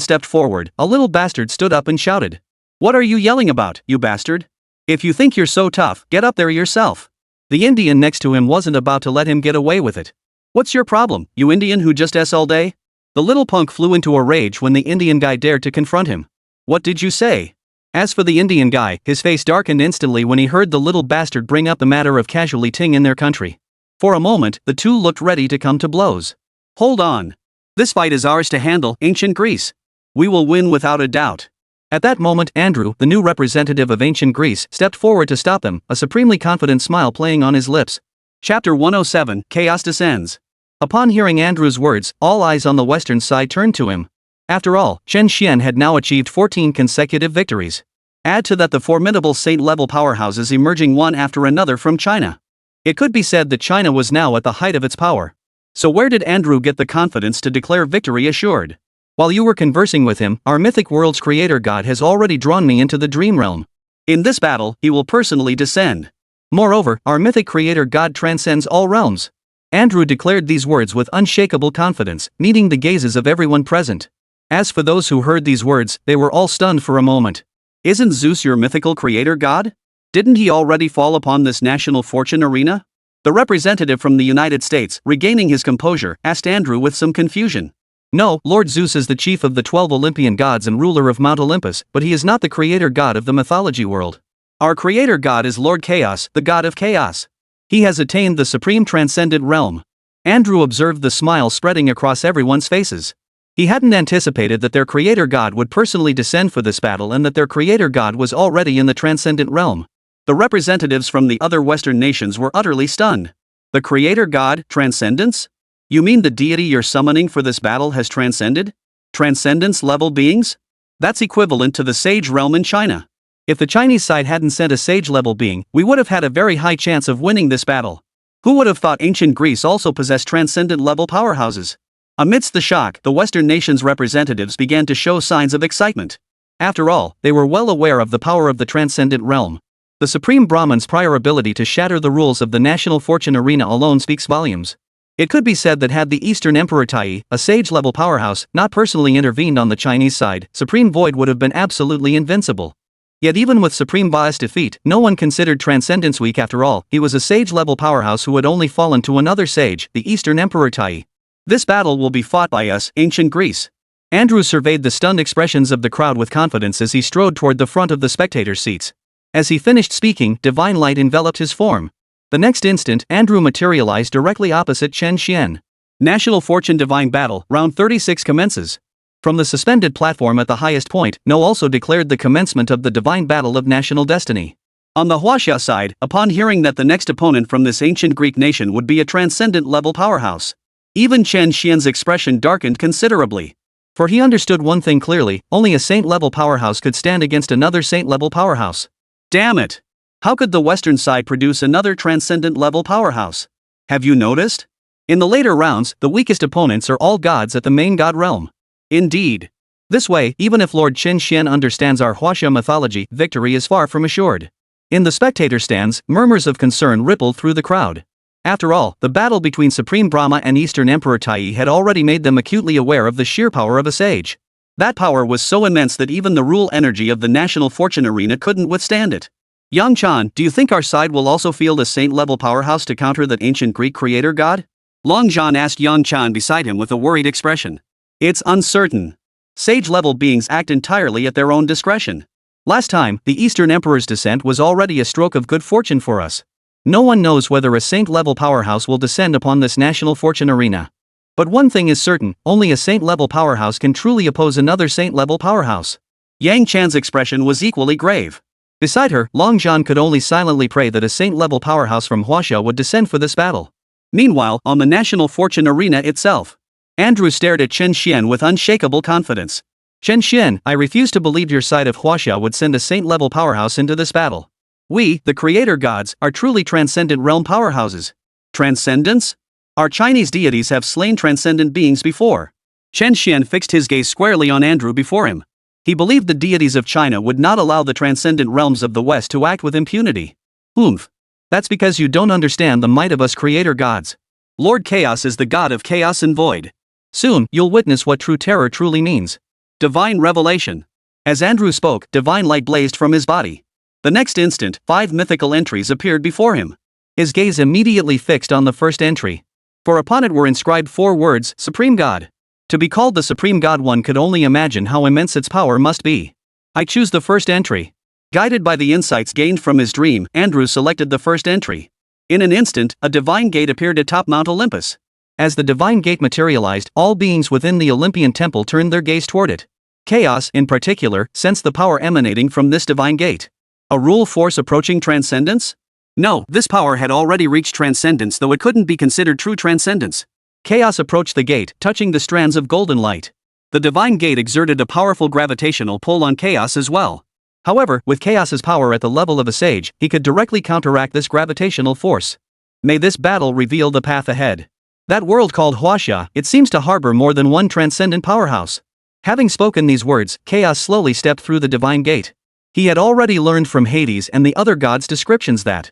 stepped forward, a little bastard stood up and shouted. What are you yelling about, you bastard? If you think you're so tough, get up there yourself. The Indian next to him wasn't about to let him get away with it. What's your problem, you Indian who just S all day? The little punk flew into a rage when the Indian guy dared to confront him. What did you say? As for the Indian guy, his face darkened instantly when he heard the little bastard bring up the matter of casualty ting in their country. For a moment, the two looked ready to come to blows. Hold on. This fight is ours to handle, ancient Greece. We will win without a doubt. At that moment, Andrew, the new representative of ancient Greece, stepped forward to stop them, a supremely confident smile playing on his lips. Chapter 107, Chaos Descends. Upon hearing Andrew's words, all eyes on the western side turned to him. After all, Chen Xuan had now achieved 14 consecutive victories. Add to that the formidable saint-level powerhouses emerging one after another from China. It could be said that China was now at the height of its power. So where did Andrew get the confidence to declare victory assured? While you were conversing with him, our mythic world's creator god has already drawn me into the dream realm. In this battle, he will personally descend. Moreover, our mythic creator god transcends all realms. Andrew declared these words with unshakable confidence, meeting the gazes of everyone present. As for those who heard these words, they were all stunned for a moment. Isn't Zeus your mythical creator god? Didn't he already fall upon this national fortune arena? The representative from the United States, regaining his composure, asked Andrew with some confusion. No, Lord Zeus is the chief of the 12 Olympian gods and ruler of Mount Olympus, but he is not the creator god of the mythology world. Our creator god is Lord Chaos, the god of chaos. He has attained the supreme transcendent realm. Andrew observed the smile spreading across everyone's faces. He hadn't anticipated that their creator god would personally descend for this battle and that their creator god was already in the transcendent realm. The representatives from the other Western nations were utterly stunned. The creator god, transcendence? You mean the deity you're summoning for this battle has transcended? Transcendence-level beings? That's equivalent to the sage realm in China. If the Chinese side hadn't sent a sage-level being, we would have had a very high chance of winning this battle. Who would have thought ancient Greece also possessed transcendent-level powerhouses? Amidst the shock, the Western nations' representatives began to show signs of excitement. After all, they were well aware of the power of the transcendent realm. The Supreme Brahman's prior ability to shatter the rules of the national fortune arena alone speaks volumes. It could be said that had the Eastern Emperor Tai, a sage-level powerhouse, not personally intervened on the Chinese side, Supreme Void would have been absolutely invincible. Yet even with Supreme Ba's defeat, no one considered Transcendence weak after all. He was a sage-level powerhouse who had only fallen to another sage, the Eastern Emperor Tai. This battle will be fought by us, ancient Greece. Andrew surveyed the stunned expressions of the crowd with confidence as he strode toward the front of the spectators' seats. As he finished speaking, divine light enveloped his form. The next instant, Andrew materialized directly opposite Chen Xuan. National Fortune Divine Battle, Round 36 commences. From the suspended platform at the highest point, No also declared the commencement of the Divine Battle of National Destiny. On the Huaxia side, upon hearing that the next opponent from this ancient Greek nation would be a transcendent-level powerhouse, even Chen Xian's expression darkened considerably. For he understood one thing clearly, only a saint-level powerhouse could stand against another saint-level powerhouse. Damn it! How could the Western side produce another transcendent-level powerhouse? Have you noticed? In the later rounds, the weakest opponents are all gods at the main god realm. Indeed. This way, even if Lord Chen Xuan understands our Huaxia mythology, victory is far from assured. In the spectator stands, murmurs of concern rippled through the crowd. After all, the battle between Supreme Brahma and Eastern Emperor Tai had already made them acutely aware of the sheer power of a sage. That power was so immense that even the rule energy of the national fortune arena couldn't withstand it. Yang Chan, do you think our side will also field a saint-level powerhouse to counter that ancient Greek creator god? Long Zhan asked Yang Chan beside him with a worried expression. It's uncertain. Sage-level beings act entirely at their own discretion. Last time, the Eastern Emperor's descent was already a stroke of good fortune for us. No one knows whether a saint-level powerhouse will descend upon this national fortune arena. But one thing is certain, only a saint-level powerhouse can truly oppose another saint-level powerhouse. Yang Chan's expression was equally grave. Beside her, Long Zhan could only silently pray that a saint-level powerhouse from Huaxia would descend for this battle. Meanwhile, on the national fortune arena itself, Andrew stared at Chen Xuan with unshakable confidence. Chen Xuan, I refuse to believe your side of Huaxia would send a saint-level powerhouse into this battle. We, the creator gods, are truly transcendent realm powerhouses. Transcendence? Our Chinese deities have slain transcendent beings before. Chen Xuan fixed his gaze squarely on Andrew before him. He believed the deities of China would not allow the transcendent realms of the West to act with impunity. Oomph. That's because you don't understand the might of us creator gods. Lord Chaos is the god of chaos and void. Soon, you'll witness what true terror truly means. Divine revelation. As Andrew spoke, divine light blazed from his body. The next instant, 5 mythical entries appeared before him. His gaze immediately fixed on the first entry. For upon it were inscribed 4 words, Supreme God. To be called the Supreme God, one could only imagine how immense its power must be. I choose the first entry. Guided by the insights gained from his dream, Andrew selected the first entry. In an instant, a divine gate appeared atop Mount Olympus. As the divine gate materialized, all beings within the Olympian temple turned their gaze toward it. Chaos, in particular, sensed the power emanating from this divine gate. A rule force approaching transcendence? No, this power had already reached transcendence, though it couldn't be considered true transcendence. Chaos approached the gate, touching the strands of golden light. The divine gate exerted a powerful gravitational pull on Chaos as well. However, with Chaos's power at the level of a sage, he could directly counteract this gravitational force. May this battle reveal the path ahead. That world called Huaxia, it seems to harbor more than one transcendent powerhouse. Having spoken these words, Chaos slowly stepped through the divine gate. He had already learned from Hades and the other gods' descriptions that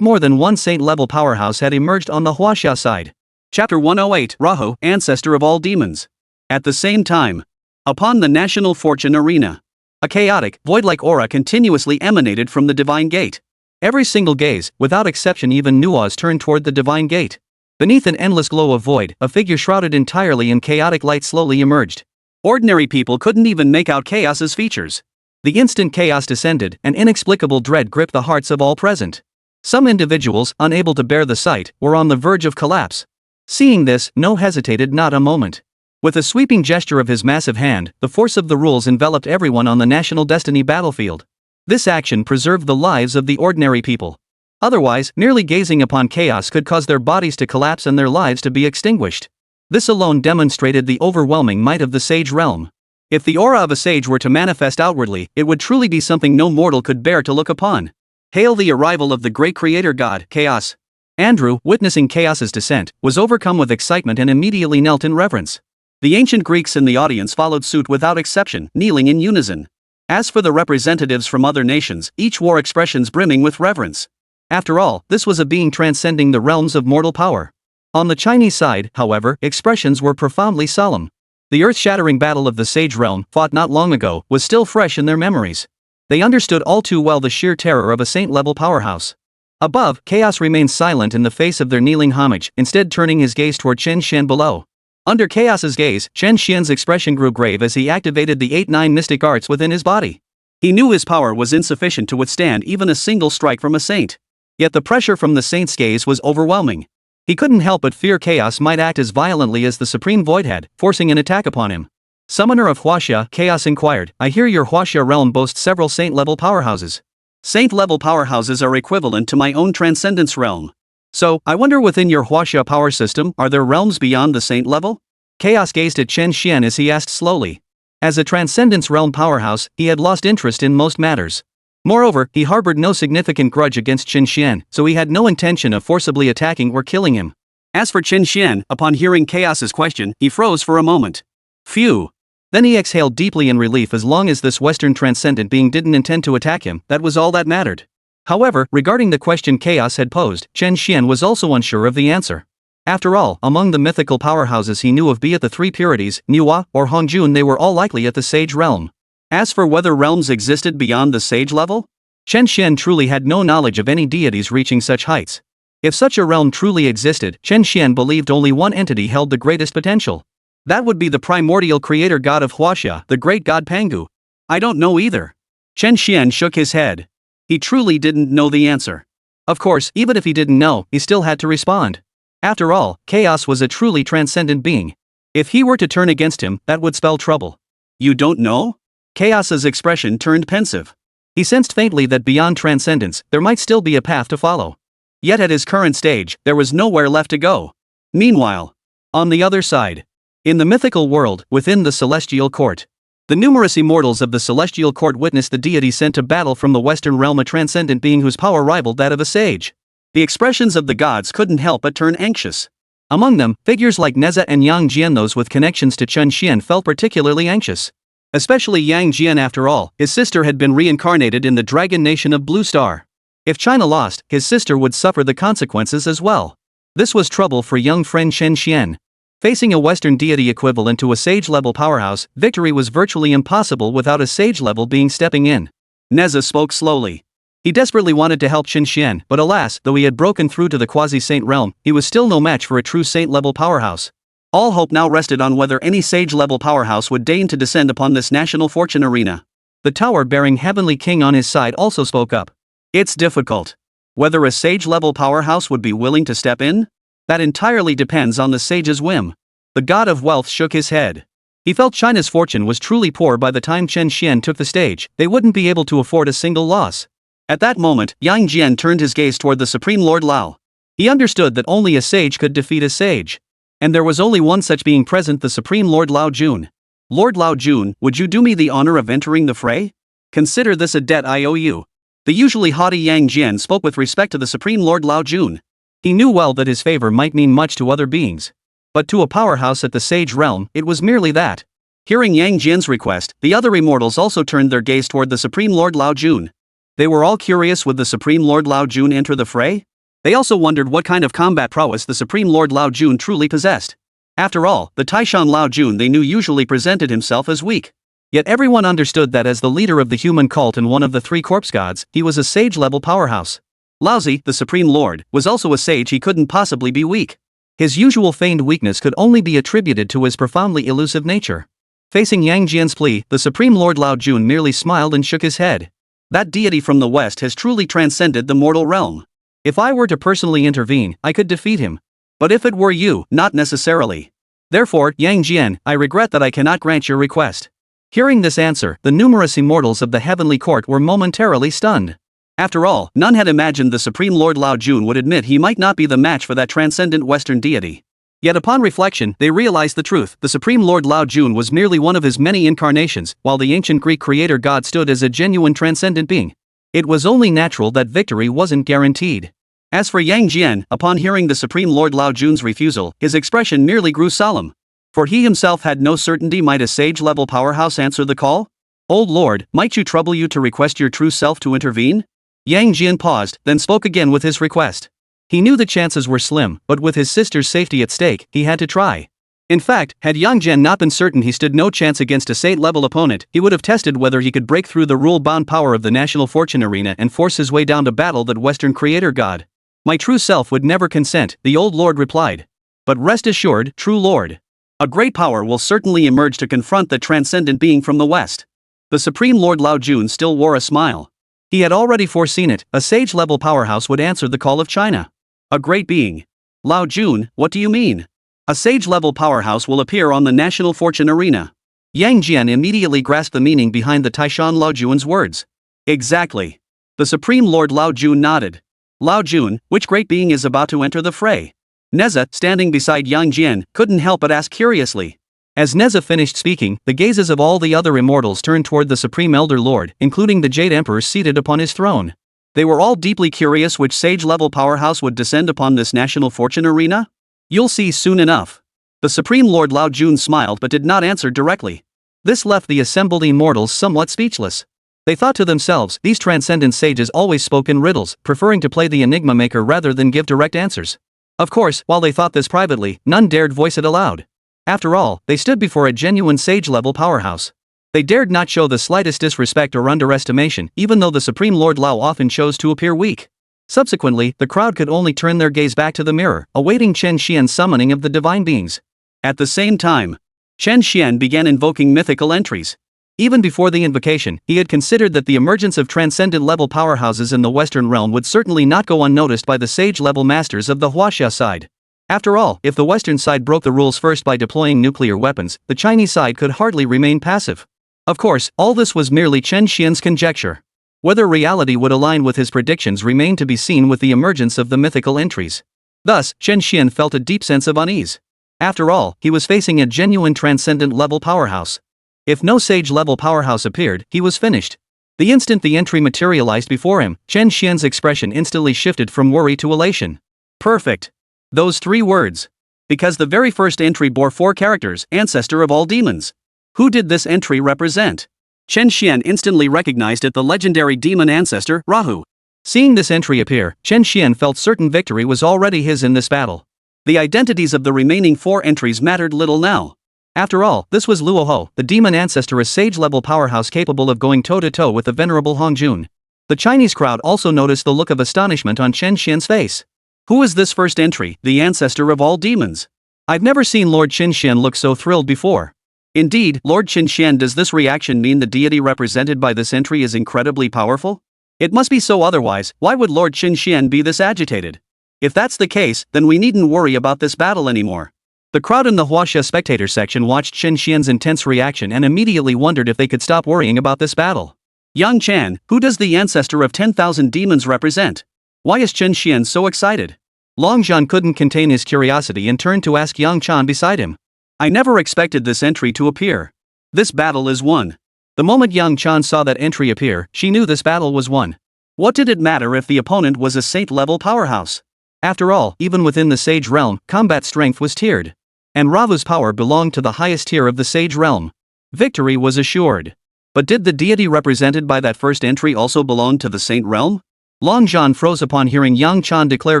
more than one saint-level powerhouse had emerged on the Huaxia side. Chapter 108, Rahu, ancestor of all demons. At the same time, upon the national fortune arena, a chaotic, void-like aura continuously emanated from the divine gate. Every single gaze, without exception even Nua's, turned toward the divine gate. Beneath an endless glow of void, a figure shrouded entirely in chaotic light slowly emerged. Ordinary people couldn't even make out Chaos's features. The instant Chaos descended, an inexplicable dread gripped the hearts of all present. Some individuals, unable to bear the sight, were on the verge of collapse. Seeing this, No hesitated not a moment. With a sweeping gesture of his massive hand, the force of the rules enveloped everyone on the national destiny battlefield. This action preserved the lives of the ordinary people. Otherwise, merely gazing upon Chaos could cause their bodies to collapse and their lives to be extinguished. This alone demonstrated the overwhelming might of the sage realm. If the aura of a sage were to manifest outwardly, it would truly be something no mortal could bear to look upon. Hail the arrival of the great creator god, Chaos. Andrew, witnessing Chaos's descent, was overcome with excitement and immediately knelt in reverence. The ancient Greeks in the audience followed suit without exception, kneeling in unison. As for the representatives from other nations, each wore expressions brimming with reverence. After all, this was a being transcending the realms of mortal power. On the Chinese side, however, expressions were profoundly solemn. The earth-shattering battle of the sage realm, fought not long ago, was still fresh in their memories. They understood all too well the sheer terror of a saint-level powerhouse. Above, Chaos remained silent in the face of their kneeling homage, instead turning his gaze toward Chen Xuan below. Under Chaos's gaze, Chen Xuan's expression grew grave as he activated the 8-9 mystic arts within his body. He knew his power was insufficient to withstand even a single strike from a saint. Yet the pressure from the saint's gaze was overwhelming. He couldn't help but fear Chaos might act as violently as the Supreme Void had, forcing an attack upon him. Summoner of Huaxia, Chaos inquired, I hear your Huaxia realm boasts several saint-level powerhouses. Saint-level powerhouses are equivalent to my own transcendence realm. So, I wonder within your Huaxia power system, are there realms beyond the saint level? Chaos gazed at Chen Xuan as he asked slowly. As a transcendence realm powerhouse, he had lost interest in most matters. Moreover, he harbored no significant grudge against Chen Xuan, so he had no intention of forcibly attacking or killing him. As for Chen Xuan, upon hearing Chaos's question, he froze for a moment. Phew. Then he exhaled deeply in relief. As long as this Western transcendent being didn't intend to attack him, that was all that mattered. However, regarding the question Chaos had posed, Chen Xuan was also unsure of the answer. After all, among the mythical powerhouses he knew of, be it the Three Purities, Nuwa, or Hongjun, they were all likely at the sage realm. As for whether realms existed beyond the sage level, Chen Xuan truly had no knowledge of any deities reaching such heights. If such a realm truly existed, Chen Xuan believed only one entity held the greatest potential. That would be the primordial creator god of Huaxia, the great god Pangu. I don't know either. Chen Xuan shook his head. He truly didn't know the answer. Of course, even if he didn't know, he still had to respond. After all, Chaos was a truly transcendent being. If he were to turn against him, that would spell trouble. You don't know? Chaos's expression turned pensive. He sensed faintly that beyond transcendence, there might still be a path to follow. Yet at his current stage, there was nowhere left to go. Meanwhile, on the other side, in the mythical world, within the celestial court, the numerous immortals of the celestial court witnessed the deity sent to battle from the western realm, a transcendent being whose power rivaled that of a sage. The expressions of the gods couldn't help but turn anxious. Among them, figures like Nezha and Yang Jian, those with connections to Chen Xuan, felt particularly anxious. Especially Yang Jian. After all, his sister had been reincarnated in the dragon nation of Blue Star. If China lost, his sister would suffer the consequences as well. This was trouble for young friend Chen Xuan. Facing a Western deity equivalent to a sage-level powerhouse, victory was virtually impossible without a sage-level being stepping in. Nezha spoke slowly. He desperately wanted to help Chen Xuan, but alas, though he had broken through to the quasi-saint realm, he was still no match for a true saint-level powerhouse. All hope now rested on whether any sage-level powerhouse would deign to descend upon this national fortune arena. The tower bearing Heavenly King on his side also spoke up. It's difficult. Whether a sage-level powerhouse would be willing to step in? That entirely depends on the sage's whim. The god of wealth shook his head. He felt China's fortune was truly poor by the time Chen Xuan took the stage. They wouldn't be able to afford a single loss. At that moment, Yang Jian turned his gaze toward the Supreme Lord Lao. He understood that only a sage could defeat a sage. And there was only one such being present, the Supreme Lord Lao Jun. Lord Lao Jun, would you do me the honor of entering the fray? Consider this a debt I owe you. The usually haughty Yang Jian spoke with respect to the Supreme Lord Lao Jun. He knew well that his favor might mean much to other beings. But to a powerhouse at the sage realm, it was merely that. Hearing Yang Jian's request, the other immortals also turned their gaze toward the Supreme Lord Lao Jun. They were all curious, would the Supreme Lord Lao Jun enter the fray? They also wondered what kind of combat prowess the Supreme Lord Lao Jun truly possessed. After all, the Taishan Lao Jun they knew usually presented himself as weak. Yet everyone understood that as the leader of the human cult and one of the three corpse gods, he was a sage-level powerhouse. Laozi, the Supreme Lord, was also a sage. He couldn't possibly be weak. His usual feigned weakness could only be attributed to his profoundly elusive nature. Facing Yang Jian's plea, the Supreme Lord Lao Jun merely smiled and shook his head. That deity from the west has truly transcended the mortal realm. If I were to personally intervene, I could defeat him. But if it were you, not necessarily. Therefore, Yang Jian, I regret that I cannot grant your request. Hearing this answer, the numerous immortals of the heavenly court were momentarily stunned. After all, none had imagined the Supreme Lord Lao Jun would admit he might not be the match for that transcendent Western deity. Yet upon reflection, they realized the truth. The Supreme Lord Lao Jun was merely one of his many incarnations, while the ancient Greek creator god stood as a genuine transcendent being. It was only natural that victory wasn't guaranteed. As for Yang Jian, upon hearing the Supreme Lord Lao Jun's refusal, his expression merely grew solemn. For he himself had no certainty might a sage-level powerhouse answer the call? Old Lord, might you trouble you to request your true self to intervene? Yang Jian paused, then spoke again with his request. He knew the chances were slim, but with his sister's safety at stake, he had to try. In fact, had Yang Jian not been certain he stood no chance against a saint-level opponent, he would have tested whether he could break through the rule-bound power of the national fortune arena and force his way down to battle that Western creator god. My true self would never consent, the old lord replied. But rest assured, true lord. A great power will certainly emerge to confront the transcendent being from the west. The Supreme Lord Lao Jun still wore a smile. He had already foreseen it, a sage-level powerhouse would answer the call of China. A great being. Lao Jun, what do you mean? A sage-level powerhouse will appear on the national fortune arena. Yang Jian immediately grasped the meaning behind the Taishan Lao Jun's words. Exactly. The Supreme Lord Lao Jun nodded. Lao Jun, which great being is about to enter the fray? Nezha, standing beside Yang Jian, couldn't help but ask curiously. As Nezha finished speaking, the gazes of all the other immortals turned toward the Supreme Elder Lord, including the Jade Emperor seated upon his throne. They were all deeply curious which sage-level powerhouse would descend upon this national fortune arena? You'll see soon enough. The Supreme Lord Lao Jun smiled but did not answer directly. This left the assembled immortals somewhat speechless. They thought to themselves, these transcendent sages always spoke in riddles, preferring to play the enigma maker rather than give direct answers. Of course, while they thought this privately, none dared voice it aloud. After all, they stood before a genuine sage-level powerhouse. They dared not show the slightest disrespect or underestimation, even though the Supreme Lord Lao often chose to appear weak. Subsequently, the crowd could only turn their gaze back to the mirror, awaiting Chen Xuan's summoning of the divine beings. At the same time, Chen Xuan began invoking mythical entries. Even before the invocation, he had considered that the emergence of transcendent-level powerhouses in the Western realm would certainly not go unnoticed by the sage-level masters of the Huaxia side. After all, if the Western side broke the rules first by deploying nuclear weapons, the Chinese side could hardly remain passive. Of course, all this was merely Chen Xuan's conjecture. Whether reality would align with his predictions remained to be seen with the emergence of the mythical entries. Thus, Chen Xuan felt a deep sense of unease. After all, he was facing a genuine transcendent-level powerhouse. If no sage-level powerhouse appeared, he was finished. The instant the entry materialized before him, Chen Xuan's expression instantly shifted from worry to elation. Perfect. Those 3 words. Because the very first entry bore 4 characters, ancestor of all demons. Who did this entry represent? Chen Xuan instantly recognized it, the legendary demon ancestor, Rahu. Seeing this entry appear, Chen Xuan felt certain victory was already his in this battle. The identities of the remaining 4 entries mattered little now. After all, this was Luoho, the demon ancestor, a sage-level powerhouse capable of going toe-to-toe with the venerable Hongjun. The Chinese crowd also noticed the look of astonishment on Chen Xuan's face. Who is this first entry, the ancestor of all demons? I've never seen Lord Chen Xuan look so thrilled before. Indeed, Lord Chen Xuan, does this reaction mean the deity represented by this entry is incredibly powerful? It must be so, otherwise, why would Lord Chen Xuan be this agitated? If that's the case, then we needn't worry about this battle anymore. The crowd in the Huaxia spectator section watched Chen Xian's intense reaction and immediately wondered if they could stop worrying about this battle. Yang Chan, who does the ancestor of 10,000 demons represent? Why is Chen Xuan so excited? Long Zhan couldn't contain his curiosity and turned to ask Yang Chan beside him. I never expected this entry to appear. This battle is won. The moment Yang Chan saw that entry appear, she knew this battle was won. What did it matter if the opponent was a saint-level powerhouse? After all, even within the Sage realm, combat strength was tiered. And Ravu's power belonged to the highest tier of the Sage realm. Victory was assured. But did the deity represented by that first entry also belong to the saint realm? Long Zhan froze upon hearing Yang Chan declare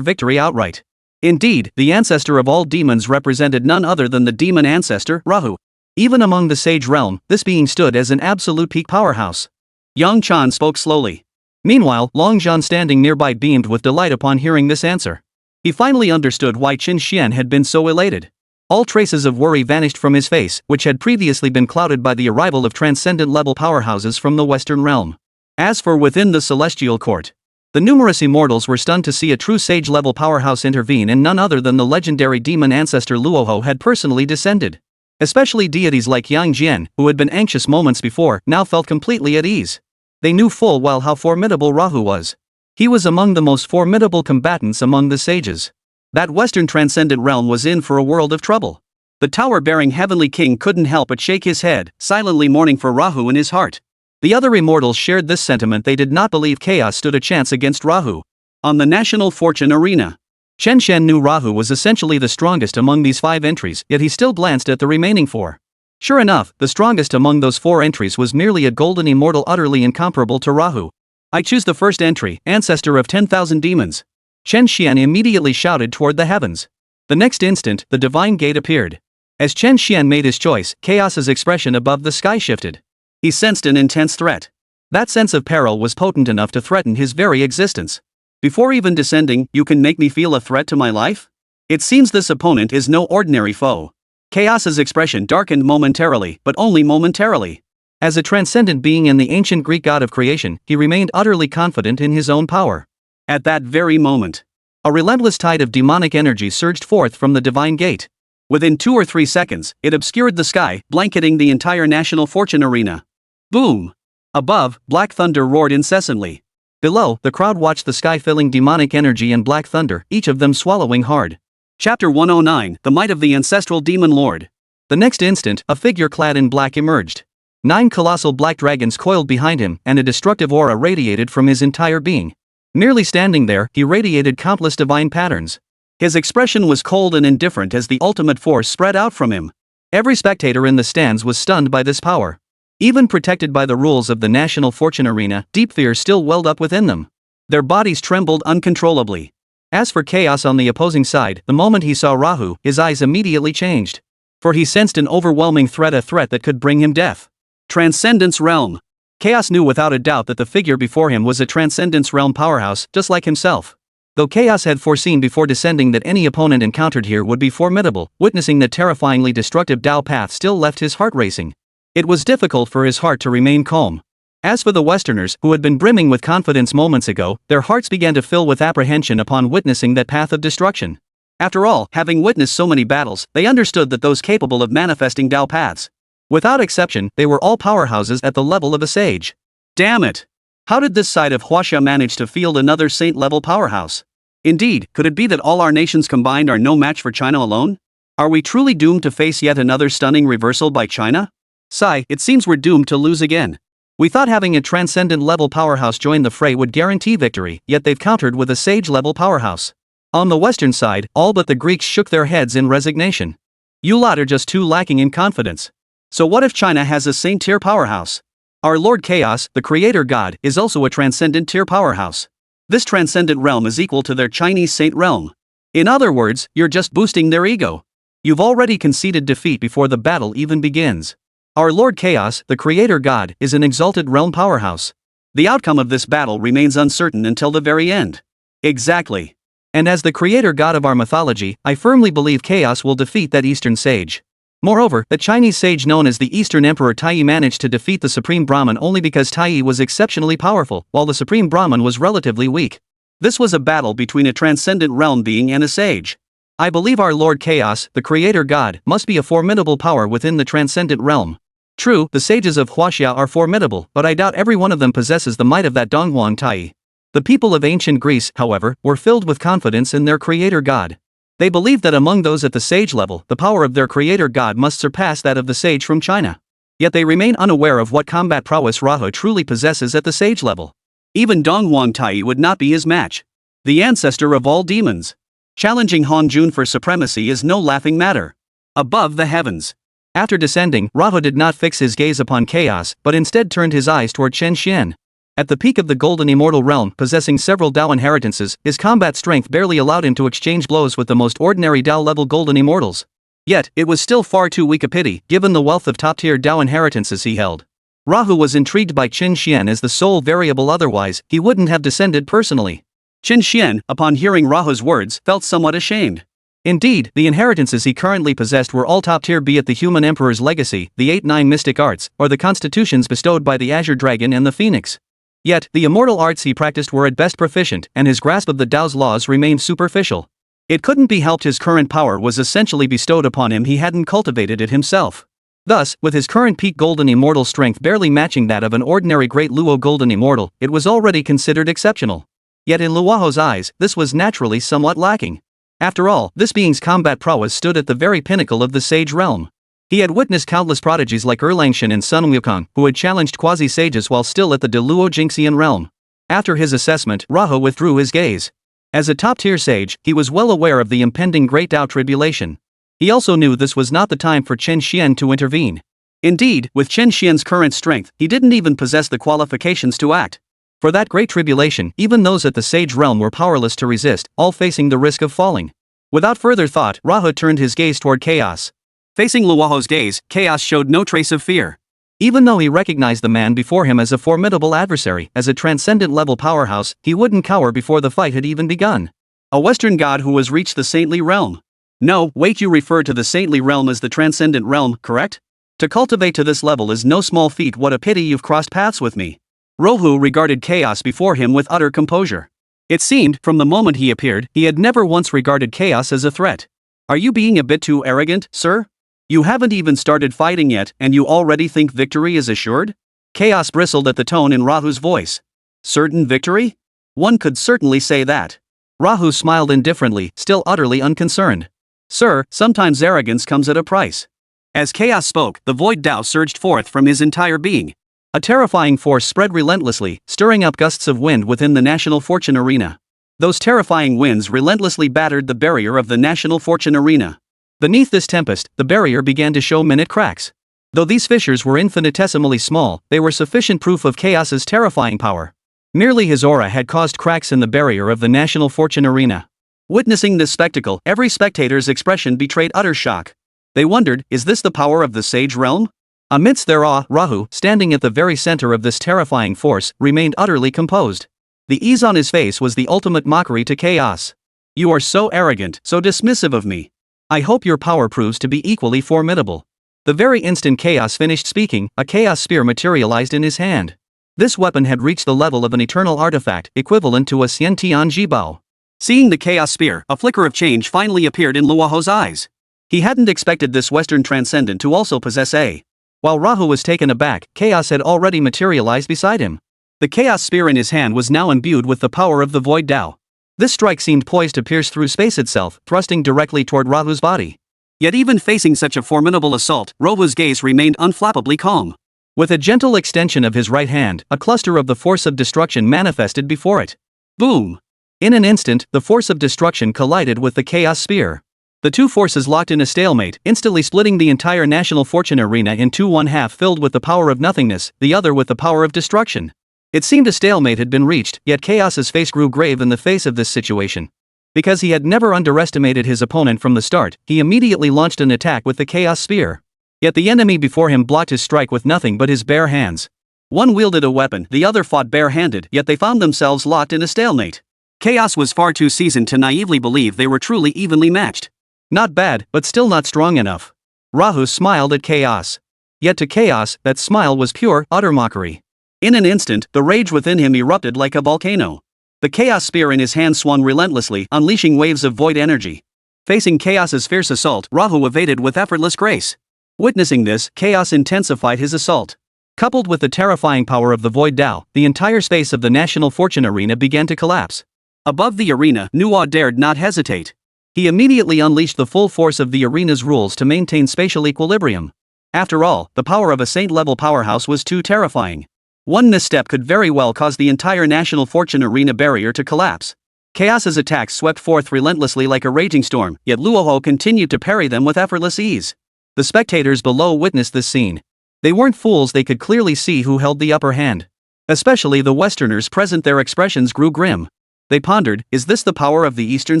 victory outright. Indeed, the ancestor of all demons represented none other than the demon ancestor, Rahu. Even among the Sage realm, this being stood as an absolute peak powerhouse. Yang Chan spoke slowly. Meanwhile, Long Zhan standing nearby beamed with delight upon hearing this answer. He finally understood why Chen Xuan had been so elated. All traces of worry vanished from his face, which had previously been clouded by the arrival of transcendent-level powerhouses from the Western realm. As for within the Celestial Court, the numerous immortals were stunned to see a true sage-level powerhouse intervene, and none other than the legendary demon ancestor Luoho had personally descended. Especially deities like Yang Jian, who had been anxious moments before, now felt completely at ease. They knew full well how formidable Rahu was. He was among the most formidable combatants among the sages. That Western transcendent realm was in for a world of trouble. The tower-bearing heavenly king couldn't help but shake his head, silently mourning for Rahu in his heart. The other immortals shared this sentiment. They did not believe chaos stood a chance against Rahu. On the national fortune arena, Chen Xuan knew Rahu was essentially the strongest among these 5 entries, yet he still glanced at the remaining 4. Sure enough, the strongest among those 4 entries was merely a golden immortal utterly incomparable to Rahu. I choose the first entry, ancestor of 10,000 demons. Chen Xuan immediately shouted toward the heavens. The next instant, the divine gate appeared. As Chen Xuan made his choice, chaos's expression above the sky shifted. He sensed an intense threat. That sense of peril was potent enough to threaten his very existence. Before even descending, you can make me feel a threat to my life? It seems this opponent is no ordinary foe. Chaos's expression darkened momentarily, but only momentarily. As a transcendent being and the ancient Greek god of creation, he remained utterly confident in his own power. At that very moment, a relentless tide of demonic energy surged forth from the divine gate. Within 2 or 3 seconds, it obscured the sky, blanketing the entire national fortune arena. Boom! Above, black thunder roared incessantly. Below, the crowd watched the sky filling demonic energy and black thunder, each of them swallowing hard. Chapter 109, The Might of the Ancestral Demon Lord. The next instant, a figure clad in black emerged. 9 colossal black dragons coiled behind him, and a destructive aura radiated from his entire being. Merely standing there, he radiated countless divine patterns. His expression was cold and indifferent as the ultimate force spread out from him. Every spectator in the stands was stunned by this power. Even protected by the rules of the national fortune arena, deep fear still welled up within them. Their bodies trembled uncontrollably. As for chaos on the opposing side, the moment he saw Rahu, his eyes immediately changed. For he sensed an overwhelming threat, a threat that could bring him death. Transcendence realm. Chaos knew without a doubt that the figure before him was a Transcendence realm powerhouse, just like himself. Though Chaos had foreseen before descending that any opponent encountered here would be formidable, witnessing the terrifyingly destructive Tao path still left his heart racing. It was difficult for his heart to remain calm. As for the Westerners, who had been brimming with confidence moments ago, their hearts began to fill with apprehension upon witnessing that path of destruction. After all, having witnessed so many battles, they understood that those capable of manifesting Tao paths, without exception, they were all powerhouses at the level of a sage. Damn it! How did this side of Huaxia manage to field another saint-level powerhouse? Indeed, could it be that all our nations combined are no match for China alone? Are we truly doomed to face yet another stunning reversal by China? Sigh, it seems we're doomed to lose again. We thought having a transcendent-level powerhouse join the fray would guarantee victory, yet they've countered with a sage-level powerhouse. On the Western side, all but the Greeks shook their heads in resignation. You lot are just too lacking in confidence. So what if China has a saint-tier powerhouse? Our Lord Chaos, the creator god, is also a transcendent-tier powerhouse. This transcendent realm is equal to their Chinese saint realm. In other words, you're just boosting their ego. You've already conceded defeat before the battle even begins. Our Lord Chaos, the creator god, is an exalted realm powerhouse. The outcome of this battle remains uncertain until the very end. Exactly. And as the creator god of our mythology, I firmly believe chaos will defeat that Eastern sage. Moreover, the Chinese sage known as the Eastern Emperor Tai managed to defeat the Supreme Brahman only because Tai was exceptionally powerful, while the Supreme Brahman was relatively weak. This was a battle between a transcendent realm being and a sage. I believe our Lord Chaos, the creator god, must be a formidable power within the transcendent realm. True, the sages of Huaxia are formidable, but I doubt every one of them possesses the might of that Donghuang Tai. The people of ancient Greece, however, were filled with confidence in their creator god. They believed that among those at the sage level, the power of their creator god must surpass that of the sage from China. Yet they remain unaware of what combat prowess Rahu truly possesses at the sage level. Even Donghuang Tai would not be his match. The ancestor of all demons. Challenging Hongjun for supremacy is no laughing matter. Above the heavens. After descending, Rahu did not fix his gaze upon chaos, but instead turned his eyes toward Chen Xuan. At the peak of the golden immortal realm, possessing several Dao inheritances, his combat strength barely allowed him to exchange blows with the most ordinary Dao-level golden immortals. Yet, it was still far too weak a pity, given the wealth of top-tier Dao inheritances he held. Rahu was intrigued by Chen Xuan as the sole variable, otherwise, he wouldn't have descended personally. Chen Xuan, upon hearing Rahu's words, felt somewhat ashamed. Indeed, the inheritances he currently possessed were all top-tier, be it the human emperor's legacy, the 8-9 mystic arts, or the constitutions bestowed by the Azure Dragon and the Phoenix. Yet, the immortal arts he practiced were at best proficient, and his grasp of the Tao's laws remained superficial. It couldn't be helped his current power was essentially bestowed upon him, he hadn't cultivated it himself. Thus, with his current peak golden immortal strength barely matching that of an ordinary great Luo golden immortal, it was already considered exceptional. Yet in Luoho's eyes, this was naturally somewhat lacking. After all, this being's combat prowess stood at the very pinnacle of the sage realm. He had witnessed countless prodigies like Erlang Shen and Sun Wukong, who had challenged quasi-sages while still at the Deluo Jinxian realm. After his assessment, Rahu withdrew his gaze. As a top-tier sage, he was well aware of the impending Great Tao tribulation. He also knew this was not the time for Chen Xuan to intervene. Indeed, with Chen Xuan's current strength, he didn't even possess the qualifications to act. For that great tribulation, even those at the sage realm were powerless to resist, all facing the risk of falling. Without further thought, Rahu turned his gaze toward chaos. Facing Luoho's gaze, chaos showed no trace of fear. Even though he recognized the man before him as a formidable adversary, as a transcendent-level powerhouse, he wouldn't cower before the fight had even begun. A Western god who has reached the saintly realm. No, wait, you refer to the saintly realm as the transcendent realm, correct? To cultivate to this level is no small feat. What a pity you've crossed paths with me. Rahu regarded chaos before him with utter composure. It seemed, from the moment he appeared, he had never once regarded chaos as a threat. Are you being a bit too arrogant, sir? You haven't even started fighting yet, and you already think victory is assured? Chaos bristled at the tone in Rahu's voice. Certain victory? One could certainly say that. Rahu smiled indifferently, still utterly unconcerned. Sir, sometimes arrogance comes at a price. As Chaos spoke, the void Tao surged forth from his entire being. A terrifying force spread relentlessly, stirring up gusts of wind within the National Fortune Arena. Those terrifying winds relentlessly battered the barrier of the National Fortune Arena. Beneath this tempest, the barrier began to show minute cracks. Though these fissures were infinitesimally small, they were sufficient proof of Chaos's terrifying power. Merely his aura had caused cracks in the barrier of the National Fortune Arena. Witnessing this spectacle, every spectator's expression betrayed utter shock. They wondered, is this the power of the sage realm? Amidst their awe, Rahu, standing at the very center of this terrifying force, remained utterly composed. The ease on his face was the ultimate mockery to Chaos. You are so arrogant, so dismissive of me. I hope your power proves to be equally formidable. The very instant Chaos finished speaking, a Chaos Spear materialized in his hand. This weapon had reached the level of an eternal artifact, equivalent to a Xiantian Jibao. Seeing the Chaos Spear, a flicker of change finally appeared in Luoho's eyes. He hadn't expected this Western transcendent to also possess a. While Rahu was taken aback, Chaos had already materialized beside him. The Chaos Spear in his hand was now imbued with the power of the Void Tao. This strike seemed poised to pierce through space itself, thrusting directly toward Rahu's body. Yet even facing such a formidable assault, Rahu's gaze remained unflappably calm. With a gentle extension of his right hand, a cluster of the force of destruction manifested before it. Boom! In an instant, the force of destruction collided with the Chaos Spear. The two forces locked in a stalemate, instantly splitting the entire National Fortune Arena in two, one half filled with the power of nothingness, the other with the power of destruction. It seemed a stalemate had been reached, yet Chaos's face grew grave in the face of this situation. Because he had never underestimated his opponent from the start, he immediately launched an attack with the Chaos Spear. Yet the enemy before him blocked his strike with nothing but his bare hands. One wielded a weapon, the other fought barehanded, yet they found themselves locked in a stalemate. Chaos was far too seasoned to naively believe they were truly evenly matched. Not bad, but still not strong enough. Rahu smiled at Chaos. Yet to Chaos, that smile was pure, utter mockery. In an instant, the rage within him erupted like a volcano. The Chaos spear in his hand swung relentlessly, unleashing waves of void energy. Facing Chaos's fierce assault, Rahu evaded with effortless grace. Witnessing this, Chaos intensified his assault. Coupled with the terrifying power of the Void Tao, the entire space of the National Fortune Arena began to collapse. Above the arena, Nuwa dared not hesitate. He immediately unleashed the full force of the arena's rules to maintain spatial equilibrium. After all, the power of a saint-level powerhouse was too terrifying. One misstep could very well cause the entire National Fortune Arena barrier to collapse. Chaos's attacks swept forth relentlessly like a raging storm, yet Luoho continued to parry them with effortless ease. The spectators below witnessed this scene. They weren't fools, they could clearly see who held the upper hand. Especially the Westerners present, their expressions grew grim. They pondered, is this the power of the Eastern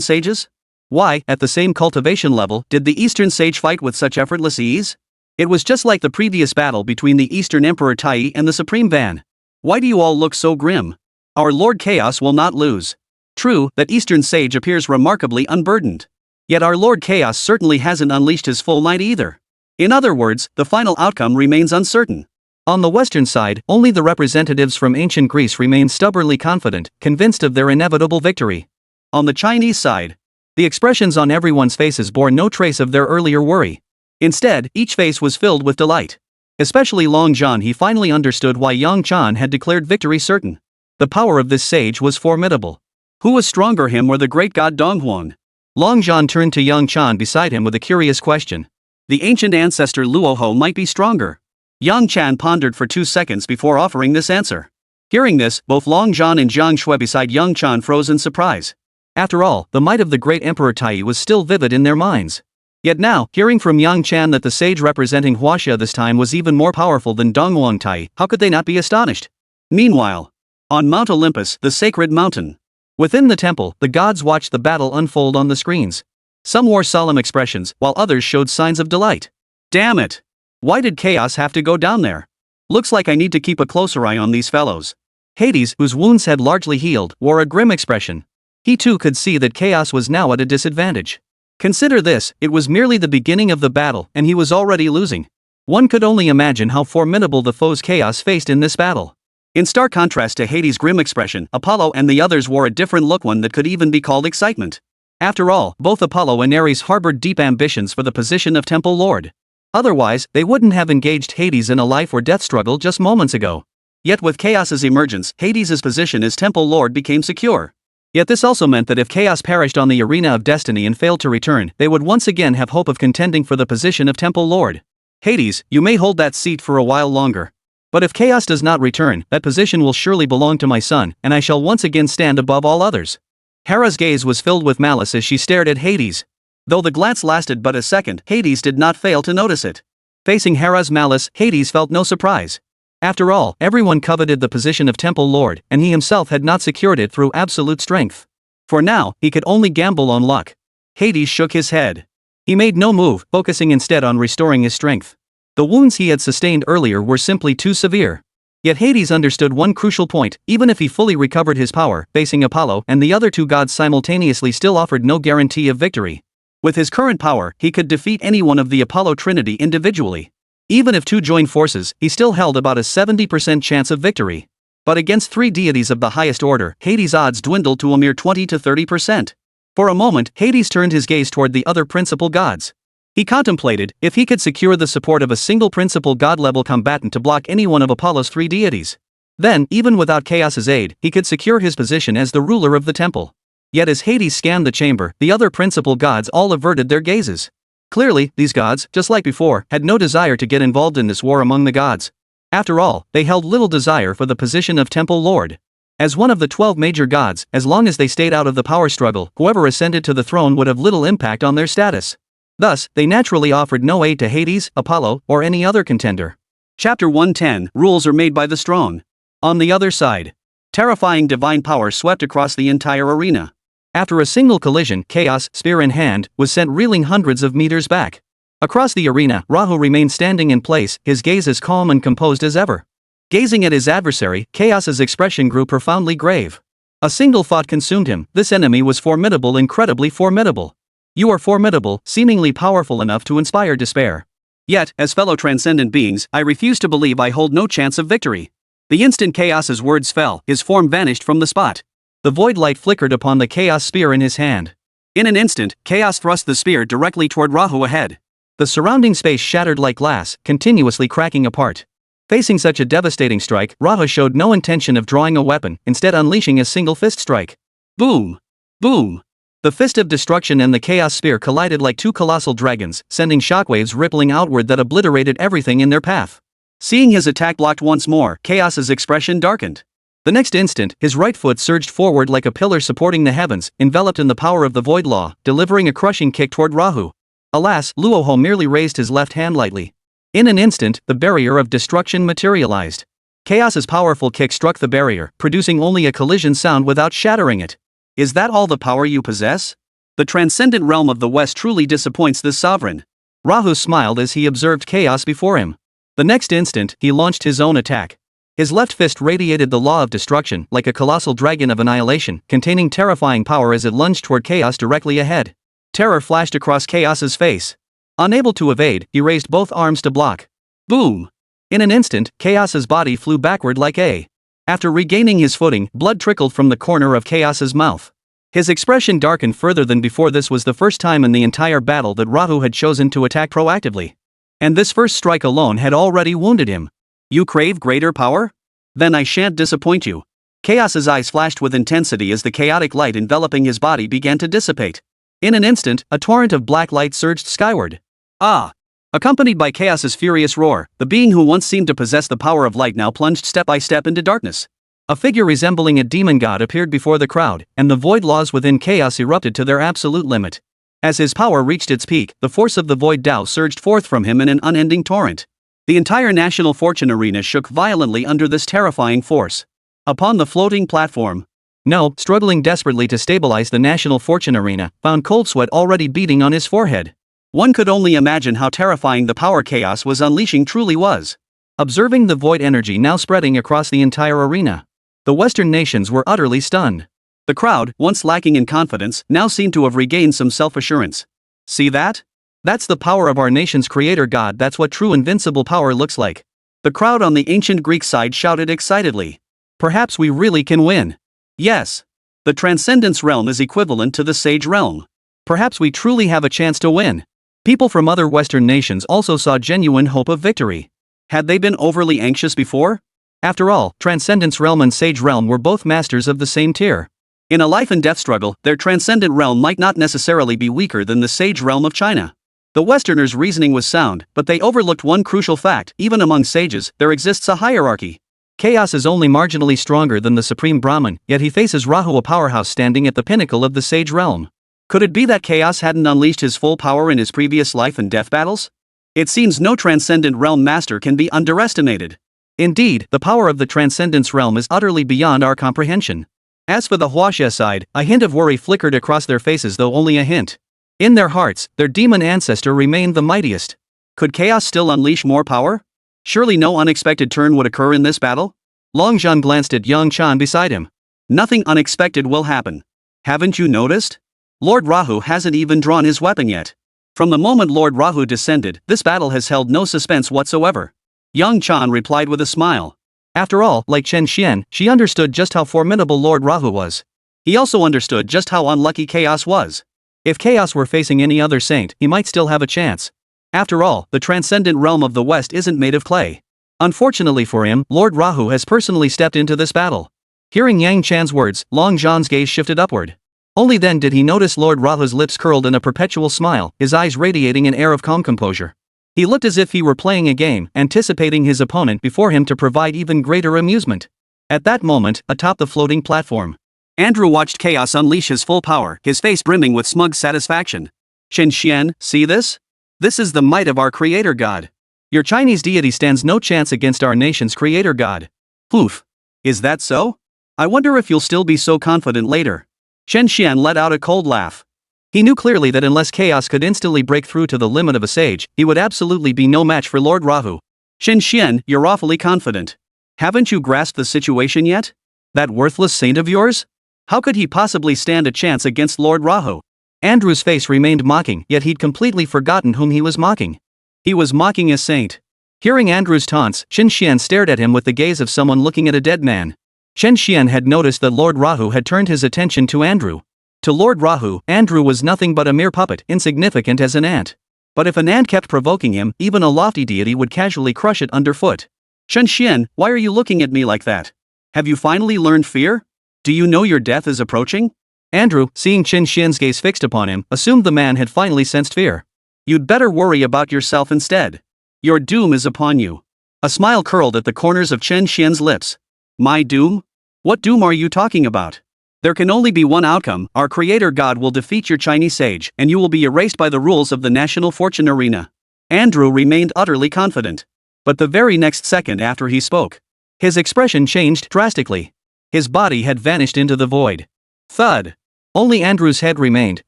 sages? Why, at the same cultivation level, did the Eastern sage fight with such effortless ease? It was just like the previous battle between the Eastern Emperor Tai and the Supreme Van. Why do you all look so grim? Our Lord Chaos will not lose. True, that Eastern sage appears remarkably unburdened. Yet our Lord Chaos certainly hasn't unleashed his full might either. In other words, the final outcome remains uncertain. On the Western side, only the representatives from ancient Greece remain stubbornly confident, convinced of their inevitable victory. On the Chinese side, the expressions on everyone's faces bore no trace of their earlier worry. Instead, each face was filled with delight. Especially Long John, he finally understood why Yang Chan had declared victory certain. The power of this sage was formidable. Who was stronger, him or the great god Donghuan? Long John turned to Yang Chan beside him with a curious question. The ancient ancestor Luoho might be stronger. Yang Chan pondered for 2 seconds before offering this answer. Hearing this, both Long John and Jiang Shui beside Yang Chan froze in surprise. After all, the might of the great Emperor Tai was still vivid in their minds. Yet now, hearing from Yang Chan that the sage representing Huaxia this time was even more powerful than Donghuang Tai, how could they not be astonished? Meanwhile, on Mount Olympus, the sacred mountain. Within the temple, the gods watched the battle unfold on the screens. Some wore solemn expressions, while others showed signs of delight. Damn it! Why did Chaos have to go down there? Looks like I need to keep a closer eye on these fellows. Hades, whose wounds had largely healed, wore a grim expression. He too could see that Chaos was now at a disadvantage. Consider this, it was merely the beginning of the battle, and he was already losing. One could only imagine how formidable the foes Chaos faced in this battle. In stark contrast to Hades' grim expression, Apollo and the others wore a different look, one that could even be called excitement. After all, both Apollo and Ares harbored deep ambitions for the position of Temple Lord. Otherwise, they wouldn't have engaged Hades in a life or death struggle just moments ago. Yet with Chaos's emergence, Hades' position as Temple Lord became secure. Yet this also meant that if Chaos perished on the arena of destiny and failed to return, they would once again have hope of contending for the position of Temple Lord. Hades, you may hold that seat for a while longer. But if Chaos does not return, that position will surely belong to my son, and I shall once again stand above all others. Hera's gaze was filled with malice as she stared at Hades. Though the glance lasted but a second, Hades did not fail to notice it. Facing Hera's malice, Hades felt no surprise. After all, everyone coveted the position of Temple Lord, and he himself had not secured it through absolute strength. For now, he could only gamble on luck. Hades shook his head. He made no move, focusing instead on restoring his strength. The wounds he had sustained earlier were simply too severe. Yet Hades understood one crucial point: even if he fully recovered his power, facing Apollo and the other two gods simultaneously still offered no guarantee of victory. With his current power, he could defeat any one of the Apollo Trinity individually. Even if two joined forces, he still held about a 70% chance of victory. But against three deities of the highest order, Hades' odds dwindled to a mere 20 to 30%. For a moment, Hades turned his gaze toward the other principal gods. He contemplated if he could secure the support of a single principal god-level combatant to block any one of Apollo's three deities. Then, even without Chaos's aid, he could secure his position as the ruler of the temple. Yet as Hades scanned the chamber, the other principal gods all averted their gazes. Clearly, these gods, just like before, had no desire to get involved in this war among the gods. After all, they held little desire for the position of Temple Lord. As one of the 12 major gods, as long as they stayed out of the power struggle, whoever ascended to the throne would have little impact on their status. Thus, they naturally offered no aid to Hades, Apollo, or any other contender. Chapter 110, Rules are made by the strong. On the other side, terrifying divine power swept across the entire arena. After a single collision, Chaos, spear in hand, was sent reeling hundreds of meters back. Across the arena, Rahu remained standing in place, his gaze as calm and composed as ever. Gazing at his adversary, Chaos's expression grew profoundly grave. A single thought consumed him: this enemy was formidable, incredibly formidable. You are formidable, seemingly powerful enough to inspire despair. Yet, as fellow transcendent beings, I refuse to believe I hold no chance of victory. The instant Chaos's words fell, his form vanished from the spot. The void light flickered upon the Chaos spear in his hand. In an instant, Chaos thrust the spear directly toward Rahu ahead. The surrounding space shattered like glass, continuously cracking apart. Facing such a devastating strike, Rahu showed no intention of drawing a weapon, instead unleashing a single fist strike. Boom! Boom! The fist of destruction and the Chaos spear collided like two colossal dragons, sending shockwaves rippling outward that obliterated everything in their path. Seeing his attack blocked once more, Chaos's expression darkened. The next instant, his right foot surged forward like a pillar supporting the heavens, enveloped in the power of the void law, delivering a crushing kick toward Rahu. Alas, Luoho merely raised his left hand lightly. In an instant, the barrier of destruction materialized. Chaos's powerful kick struck the barrier, producing only a collision sound without shattering it. Is that all the power you possess? The transcendent realm of the West truly disappoints this sovereign. Rahu smiled as he observed chaos before him. The next instant, he launched his own attack. His left fist radiated the law of destruction, like a colossal dragon of annihilation, containing terrifying power as it lunged toward Chaos directly ahead. Terror flashed across Chaos's face. Unable to evade, he raised both arms to block. Boom! In an instant, Chaos's body flew backward like a. After regaining his footing, blood trickled from the corner of Chaos's mouth. His expression darkened further than before. This was the first time in the entire battle that Rahu had chosen to attack proactively. And this first strike alone had already wounded him. You crave greater power? Then I shan't disappoint you. Chaos's eyes flashed with intensity as the chaotic light enveloping his body began to dissipate. In an instant, a torrent of black light surged skyward. Ah! Accompanied by Chaos's furious roar, the being who once seemed to possess the power of light now plunged step by step into darkness. A figure resembling a demon god appeared before the crowd, and the void laws within Chaos erupted to their absolute limit. As his power reached its peak, the force of the void Tao surged forth from him in an unending torrent. The entire national fortune arena shook violently under this terrifying force. Upon the floating platform, No, struggling desperately to stabilize the national fortune arena, found cold sweat already beating on his forehead. One could only imagine how terrifying the power Chaos was unleashing truly was. Observing the void energy now spreading across the entire arena, the Western nations were utterly stunned. The crowd, once lacking in confidence, now seemed to have regained some self-assurance. See that? That's the power of our nation's creator god. That's what true invincible power looks like. The crowd on the ancient Greek side shouted excitedly. Perhaps we really can win. Yes. The Transcendence realm is equivalent to the Sage realm. Perhaps we truly have a chance to win. People from other Western nations also saw genuine hope of victory. Had they been overly anxious before? After all, Transcendence realm and Sage realm were both masters of the same tier. In a life and death struggle, their transcendent realm might not necessarily be weaker than the Sage realm of China. The Westerners' reasoning was sound, but they overlooked one crucial fact: even among sages, there exists a hierarchy. Chaos is only marginally stronger than the Supreme Brahman, yet he faces Rahu, a powerhouse standing at the pinnacle of the Sage realm. Could it be that Chaos hadn't unleashed his full power in his previous life and death battles? It seems no transcendent realm master can be underestimated. Indeed, the power of the Transcendence realm is utterly beyond our comprehension. As for the Huaxia side, a hint of worry flickered across their faces, though only a hint. In their hearts, their demon ancestor remained the mightiest. Could Chaos still unleash more power? Surely no unexpected turn would occur in this battle? Long Zhan glanced at Yang Chan beside him. Nothing unexpected will happen. Haven't you noticed? Lord Rahu hasn't even drawn his weapon yet. From the moment Lord Rahu descended, this battle has held no suspense whatsoever. Yang Chan replied with a smile. After all, like Chen Xuan, she understood just how formidable Lord Rahu was. He also understood just how unlucky Chaos was. If Chaos were facing any other saint, he might still have a chance. After all, the transcendent realm of the West isn't made of clay. Unfortunately for him, Lord Rahu has personally stepped into this battle. Hearing Yang Chan's words, Long Zhan's gaze shifted upward. Only then did he notice Lord Rahu's lips curled in a perpetual smile, his eyes radiating an air of calm composure. He looked as if he were playing a game, anticipating his opponent before him to provide even greater amusement. At that moment, atop the floating platform, Andrew watched Chaos unleash his full power, his face brimming with smug satisfaction. Chen Xuan, see this? This is the might of our creator god. Your Chinese deity stands no chance against our nation's creator god. Oof. Is that so? I wonder if you'll still be so confident later. Chen Xuan let out a cold laugh. He knew clearly that unless Chaos could instantly break through to the limit of a sage, he would absolutely be no match for Lord Rahu. Chen Xuan, you're awfully confident. Haven't you grasped the situation yet? That worthless saint of yours? How could he possibly stand a chance against Lord Rahu? Andrew's face remained mocking, yet he'd completely forgotten whom he was mocking. He was mocking a saint. Hearing Andrew's taunts, Chen Xuan stared at him with the gaze of someone looking at a dead man. Chen Xuan had noticed that Lord Rahu had turned his attention to Andrew. To Lord Rahu, Andrew was nothing but a mere puppet, insignificant as an ant. But if an ant kept provoking him, even a lofty deity would casually crush it underfoot. Chen Xuan, why are you looking at me like that? Have you finally learned fear? Do you know your death is approaching? Andrew, seeing Chen Xuan's gaze fixed upon him, assumed the man had finally sensed fear. You'd better worry about yourself instead. Your doom is upon you. A smile curled at the corners of Chen Xuan's lips. My doom? What doom are you talking about? There can only be one outcome. Our creator god will defeat your Chinese sage, and you will be erased by the rules of the national fortune arena. Andrew remained utterly confident. But the very next second after he spoke, his expression changed drastically. His body had vanished into the void. Thud. Only Andrew's head remained,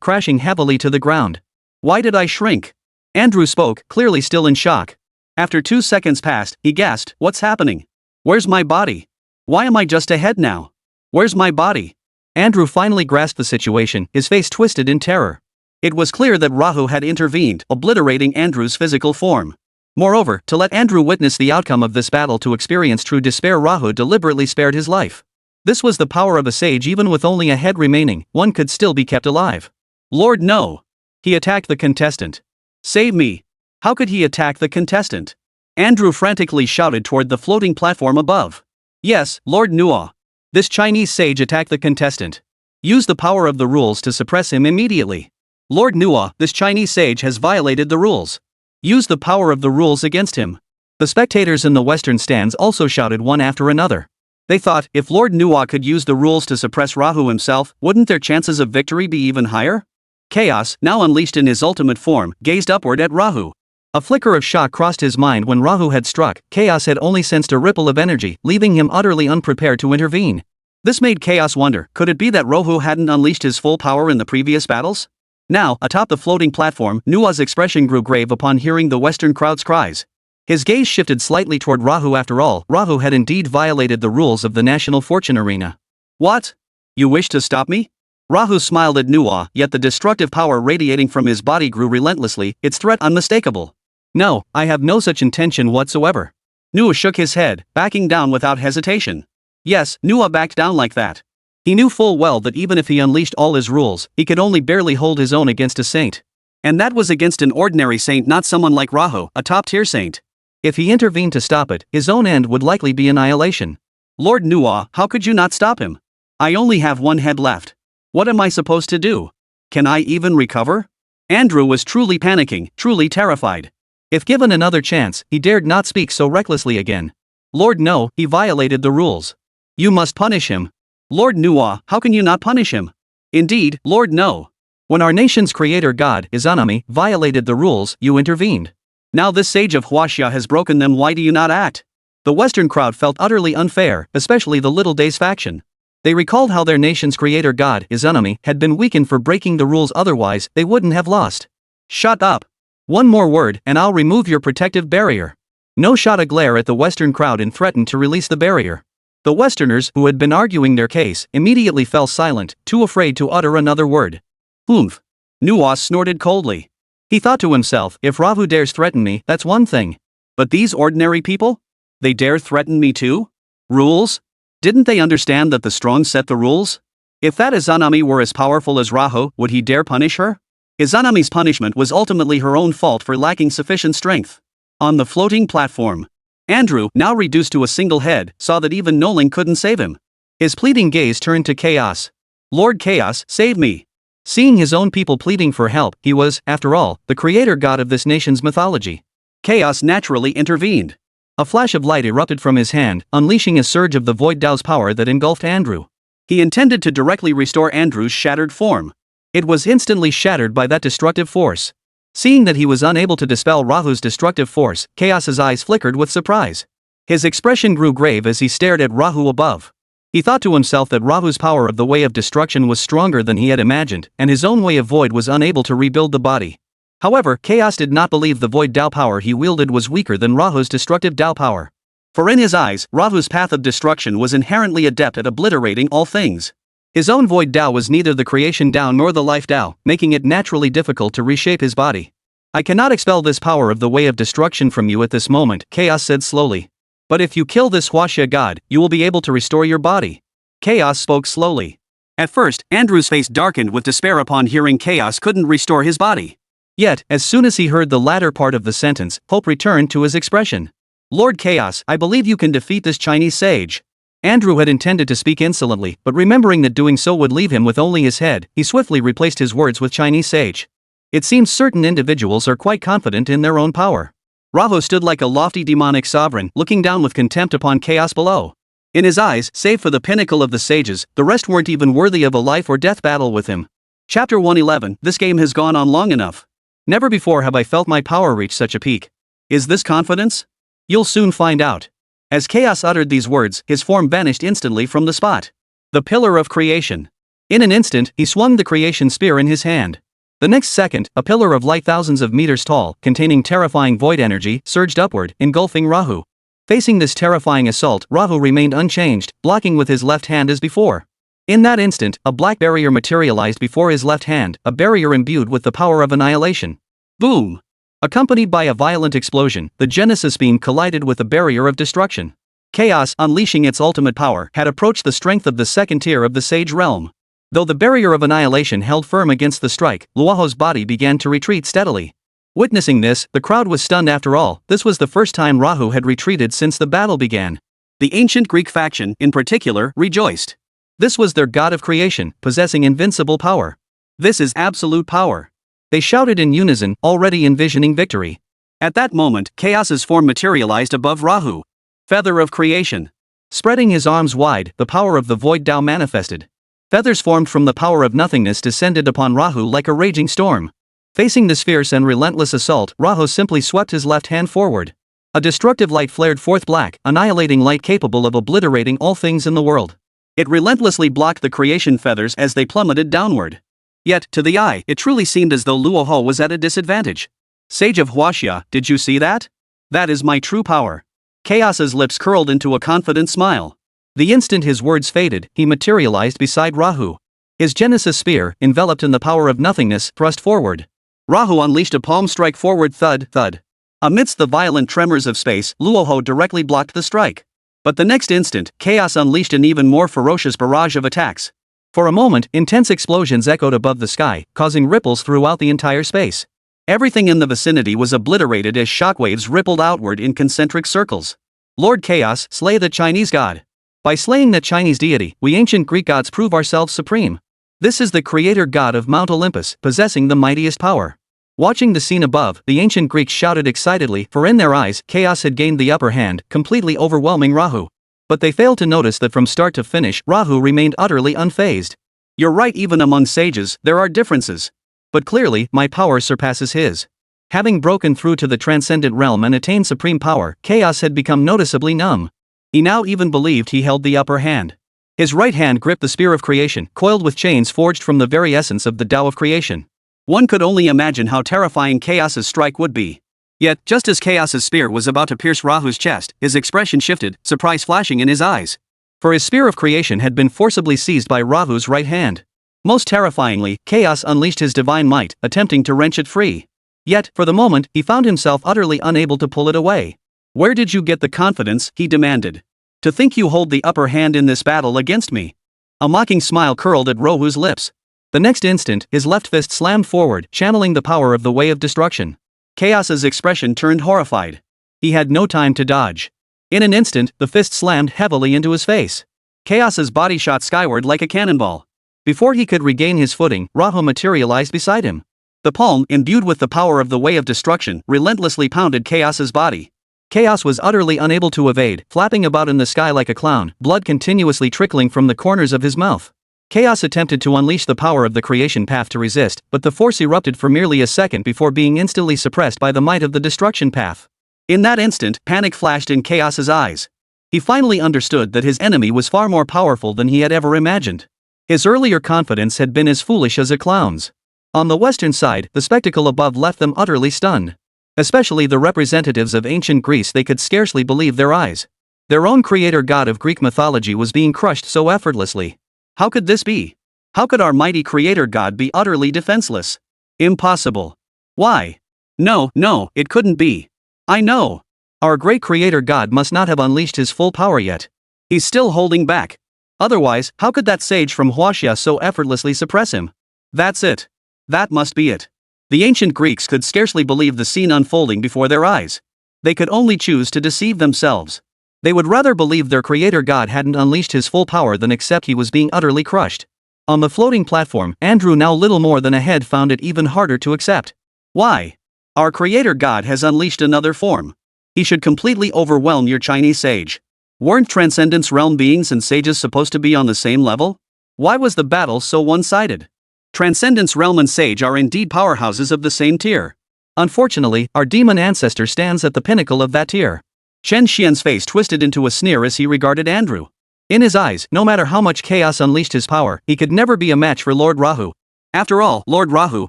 crashing heavily to the ground. Why did I shrink? Andrew spoke, clearly still in shock. After 2 seconds passed, he gasped, what's happening? Where's my body? Why am I just a head now? Where's my body? Andrew finally grasped the situation, his face twisted in terror. It was clear that Rahu had intervened, obliterating Andrew's physical form. Moreover, to let Andrew witness the outcome of this battle to experience true despair, Rahu deliberately spared his life. This was the power of a sage. Even with only a head remaining, one could still be kept alive. Lord, no! He attacked the contestant. Save me! How could he attack the contestant? Andrew frantically shouted toward the floating platform above. Yes, Lord Nua. This Chinese sage attacked the contestant. Use the power of the rules to suppress him immediately. Lord Nua, this Chinese sage has violated the rules. Use the power of the rules against him. The spectators in the western stands also shouted one after another. They thought, if Lord Nua could use the rules to suppress Rahu himself, wouldn't their chances of victory be even higher? Chaos, now unleashed in his ultimate form, gazed upward at Rahu. A flicker of shock crossed his mind when Rahu had struck. Chaos had only sensed a ripple of energy, leaving him utterly unprepared to intervene. This made Chaos wonder, could it be that Rahu hadn't unleashed his full power in the previous battles? Now, atop the floating platform, Nua's expression grew grave upon hearing the western crowd's cries. His gaze shifted slightly toward Rahu. After all, Rahu had indeed violated the rules of the national fortune arena. What? You wish to stop me? Rahu smiled at Nua, yet the destructive power radiating from his body grew relentlessly, its threat unmistakable. No, I have no such intention whatsoever. Nua shook his head, backing down without hesitation. Yes, Nua backed down like that. He knew full well that even if he unleashed all his rules, he could only barely hold his own against a saint. And that was against an ordinary saint, not someone like Rahu, a top-tier saint. If he intervened to stop it, his own end would likely be annihilation. Lord Nua, how could you not stop him? I only have one head left. What am I supposed to do? Can I even recover? Andrew was truly panicking, truly terrified. If given another chance, he dared not speak so recklessly again. Lord, no, he violated the rules. You must punish him. Lord Nua, how can you not punish him? Indeed, Lord, no. When our nation's creator god, Izanami, violated the rules, you intervened. Now this sage of Huaxia has broken them, why do you not act? The western crowd felt utterly unfair, especially the Little Days faction. They recalled how their nation's creator god, Izanami, had been weakened for breaking the rules, otherwise, they wouldn't have lost. Shut up. One more word, and I'll remove your protective barrier. No shot a glare at the western crowd and threatened to release the barrier. The westerners, who had been arguing their case, immediately fell silent, too afraid to utter another word. Oomph. Nua snorted coldly. He thought to himself, if Rahu dares threaten me, that's one thing. But these ordinary people? They dare threaten me too? Rules? Didn't they understand that the strong set the rules? If that Izanami were as powerful as Rahu, would he dare punish her? Izanami's punishment was ultimately her own fault for lacking sufficient strength. On the floating platform, Andrew, now reduced to a single head, saw that even Noling couldn't save him. His pleading gaze turned to Chaos. Lord Chaos, save me. Seeing his own people pleading for help, he was, after all, the creator god of this nation's mythology. Chaos naturally intervened. A flash of light erupted from his hand, unleashing a surge of the Void Dao's power that engulfed Andrew. He intended to directly restore Andrew's shattered form. It was instantly shattered by that destructive force. Seeing that he was unable to dispel Rahu's destructive force, Chaos's eyes flickered with surprise. His expression grew grave as he stared at Rahu above. He thought to himself that Rahu's power of the way of destruction was stronger than he had imagined, and his own way of void was unable to rebuild the body. However, Chaos did not believe the Void Dao power he wielded was weaker than Rahu's destructive Dao power. For in his eyes, Rahu's path of destruction was inherently adept at obliterating all things. His own void Tao was neither the creation Tao nor the life Tao, making it naturally difficult to reshape his body. I cannot expel this power of the way of destruction from you at this moment, Chaos said slowly. But if you kill this Huaxia god, you will be able to restore your body. Chaos spoke slowly. At first, Andrew's face darkened with despair upon hearing Chaos couldn't restore his body. Yet, as soon as he heard the latter part of the sentence, hope returned to his expression. Lord Chaos, I believe you can defeat this Chinese sage. Andrew had intended to speak insolently, but remembering that doing so would leave him with only his head, he swiftly replaced his words with Chinese sage. It seems certain individuals are quite confident in their own power. Rahu stood like a lofty demonic sovereign, looking down with contempt upon chaos below. In his eyes, save for the pinnacle of the sages, the rest weren't even worthy of a life or death battle with him. Chapter 111. This game has gone on long enough. Never before have I felt my power reach such a peak. Is this confidence? You'll soon find out. As Chaos uttered these words, his form vanished instantly from the spot. The pillar of creation. In an instant, he swung the creation spear in his hand. The next second, a pillar of light thousands of meters tall, containing terrifying void energy, surged upward, engulfing Rahu. Facing this terrifying assault, Rahu remained unchanged, blocking with his left hand as before. In that instant, a black barrier materialized before his left hand, a barrier imbued with the power of annihilation. Boom! Accompanied by a violent explosion, the Genesis beam collided with the barrier of destruction. Chaos, unleashing its ultimate power, had approached the strength of the second tier of the Sage realm. Though the barrier of annihilation held firm against the strike, Luoho's body began to retreat steadily. Witnessing this, the crowd was stunned. After all, this was the first time Rahu had retreated since the battle began. The ancient Greek faction, in particular, rejoiced. This was their god of creation, possessing invincible power. This is absolute power. They shouted in unison, already envisioning victory. At that moment, Chaos's form materialized above Rahu. Feather of creation. Spreading his arms wide, the power of the void Tao manifested. Feathers formed from the power of nothingness descended upon Rahu like a raging storm. Facing this fierce and relentless assault, Rahu simply swept his left hand forward. A destructive light flared forth, black, annihilating light capable of obliterating all things in the world. It relentlessly blocked the creation feathers as they plummeted downward. Yet, to the eye, it truly seemed as though Luoho was at a disadvantage. Sage of Huaxia, did you see that? That is my true power. Chaos's lips curled into a confident smile. The instant his words faded, he materialized beside Rahu. His Genesis spear, enveloped in the power of nothingness, thrust forward. Rahu unleashed a palm strike forward, thud, thud. Amidst the violent tremors of space, Luoho directly blocked the strike. But the next instant, Chaos unleashed an even more ferocious barrage of attacks. For a moment, intense explosions echoed above the sky, causing ripples throughout the entire space. Everything in the vicinity was obliterated as shockwaves rippled outward in concentric circles. Lord Chaos, slay the Chinese god. By slaying the Chinese deity, we ancient Greek gods prove ourselves supreme. This is the creator god of Mount Olympus, possessing the mightiest power. Watching the scene above, the ancient Greeks shouted excitedly, for in their eyes, Chaos had gained the upper hand, completely overwhelming Rahu. But they failed to notice that from start to finish, Rahu remained utterly unfazed. You're right, even among sages, there are differences. But clearly, my power surpasses his. Having broken through to the transcendent realm and attained supreme power, Chaos had become noticeably numb. He now even believed he held the upper hand. His right hand gripped the spear of creation, coiled with chains forged from the very essence of the Tao of creation. One could only imagine how terrifying Chaos's strike would be. Yet, just as Chaos's spear was about to pierce Rahu's chest, his expression shifted, surprise flashing in his eyes. For his spear of creation had been forcibly seized by Rahu's right hand. Most terrifyingly, Chaos unleashed his divine might, attempting to wrench it free. Yet, for the moment, he found himself utterly unable to pull it away. Where did you get the confidence, he demanded. To think you hold the upper hand in this battle against me? A mocking smile curled at Rahu's lips. The next instant, his left fist slammed forward, channeling the power of the way of destruction. Chaos's expression turned horrified. He had no time to dodge. In an instant, the fist slammed heavily into his face. Chaos's body shot skyward like a cannonball. Before he could regain his footing, Rahu materialized beside him. The palm, imbued with the power of the way of destruction, relentlessly pounded Chaos's body. Chaos was utterly unable to evade, flapping about in the sky like a clown, blood continuously trickling from the corners of his mouth. Chaos attempted to unleash the power of the creation path to resist, but the force erupted for merely a second before being instantly suppressed by the might of the destruction path. In that instant, panic flashed in Chaos's eyes. He finally understood that his enemy was far more powerful than he had ever imagined. His earlier confidence had been as foolish as a clown's. On the western side, the spectacle above left them utterly stunned. Especially the representatives of ancient Greece, they could scarcely believe their eyes. Their own creator god of Greek mythology was being crushed so effortlessly. How could this be? How could our mighty creator god be utterly defenseless? Impossible. Why? No, it couldn't be. I know. Our great creator god must not have unleashed his full power yet. He's still holding back. Otherwise, how could that sage from Huaxia so effortlessly suppress him? That's it. That must be it. The ancient Greeks could scarcely believe the scene unfolding before their eyes. They could only choose to deceive themselves. They would rather believe their creator god hadn't unleashed his full power than accept he was being utterly crushed. On the floating platform, Andrew, now little more than a head, found it even harder to accept. Why? Our creator god has unleashed another form. He should completely overwhelm your Chinese sage. Weren't Transcendence Realm beings and sages supposed to be on the same level? Why was the battle so one-sided? Transcendence Realm and Sage are indeed powerhouses of the same tier. Unfortunately, our demon ancestor stands at the pinnacle of that tier. Chen Xuan's face twisted into a sneer as he regarded Andrew. In his eyes, no matter how much chaos unleashed his power, he could never be a match for Lord Rahu. After all, Lord Rahu,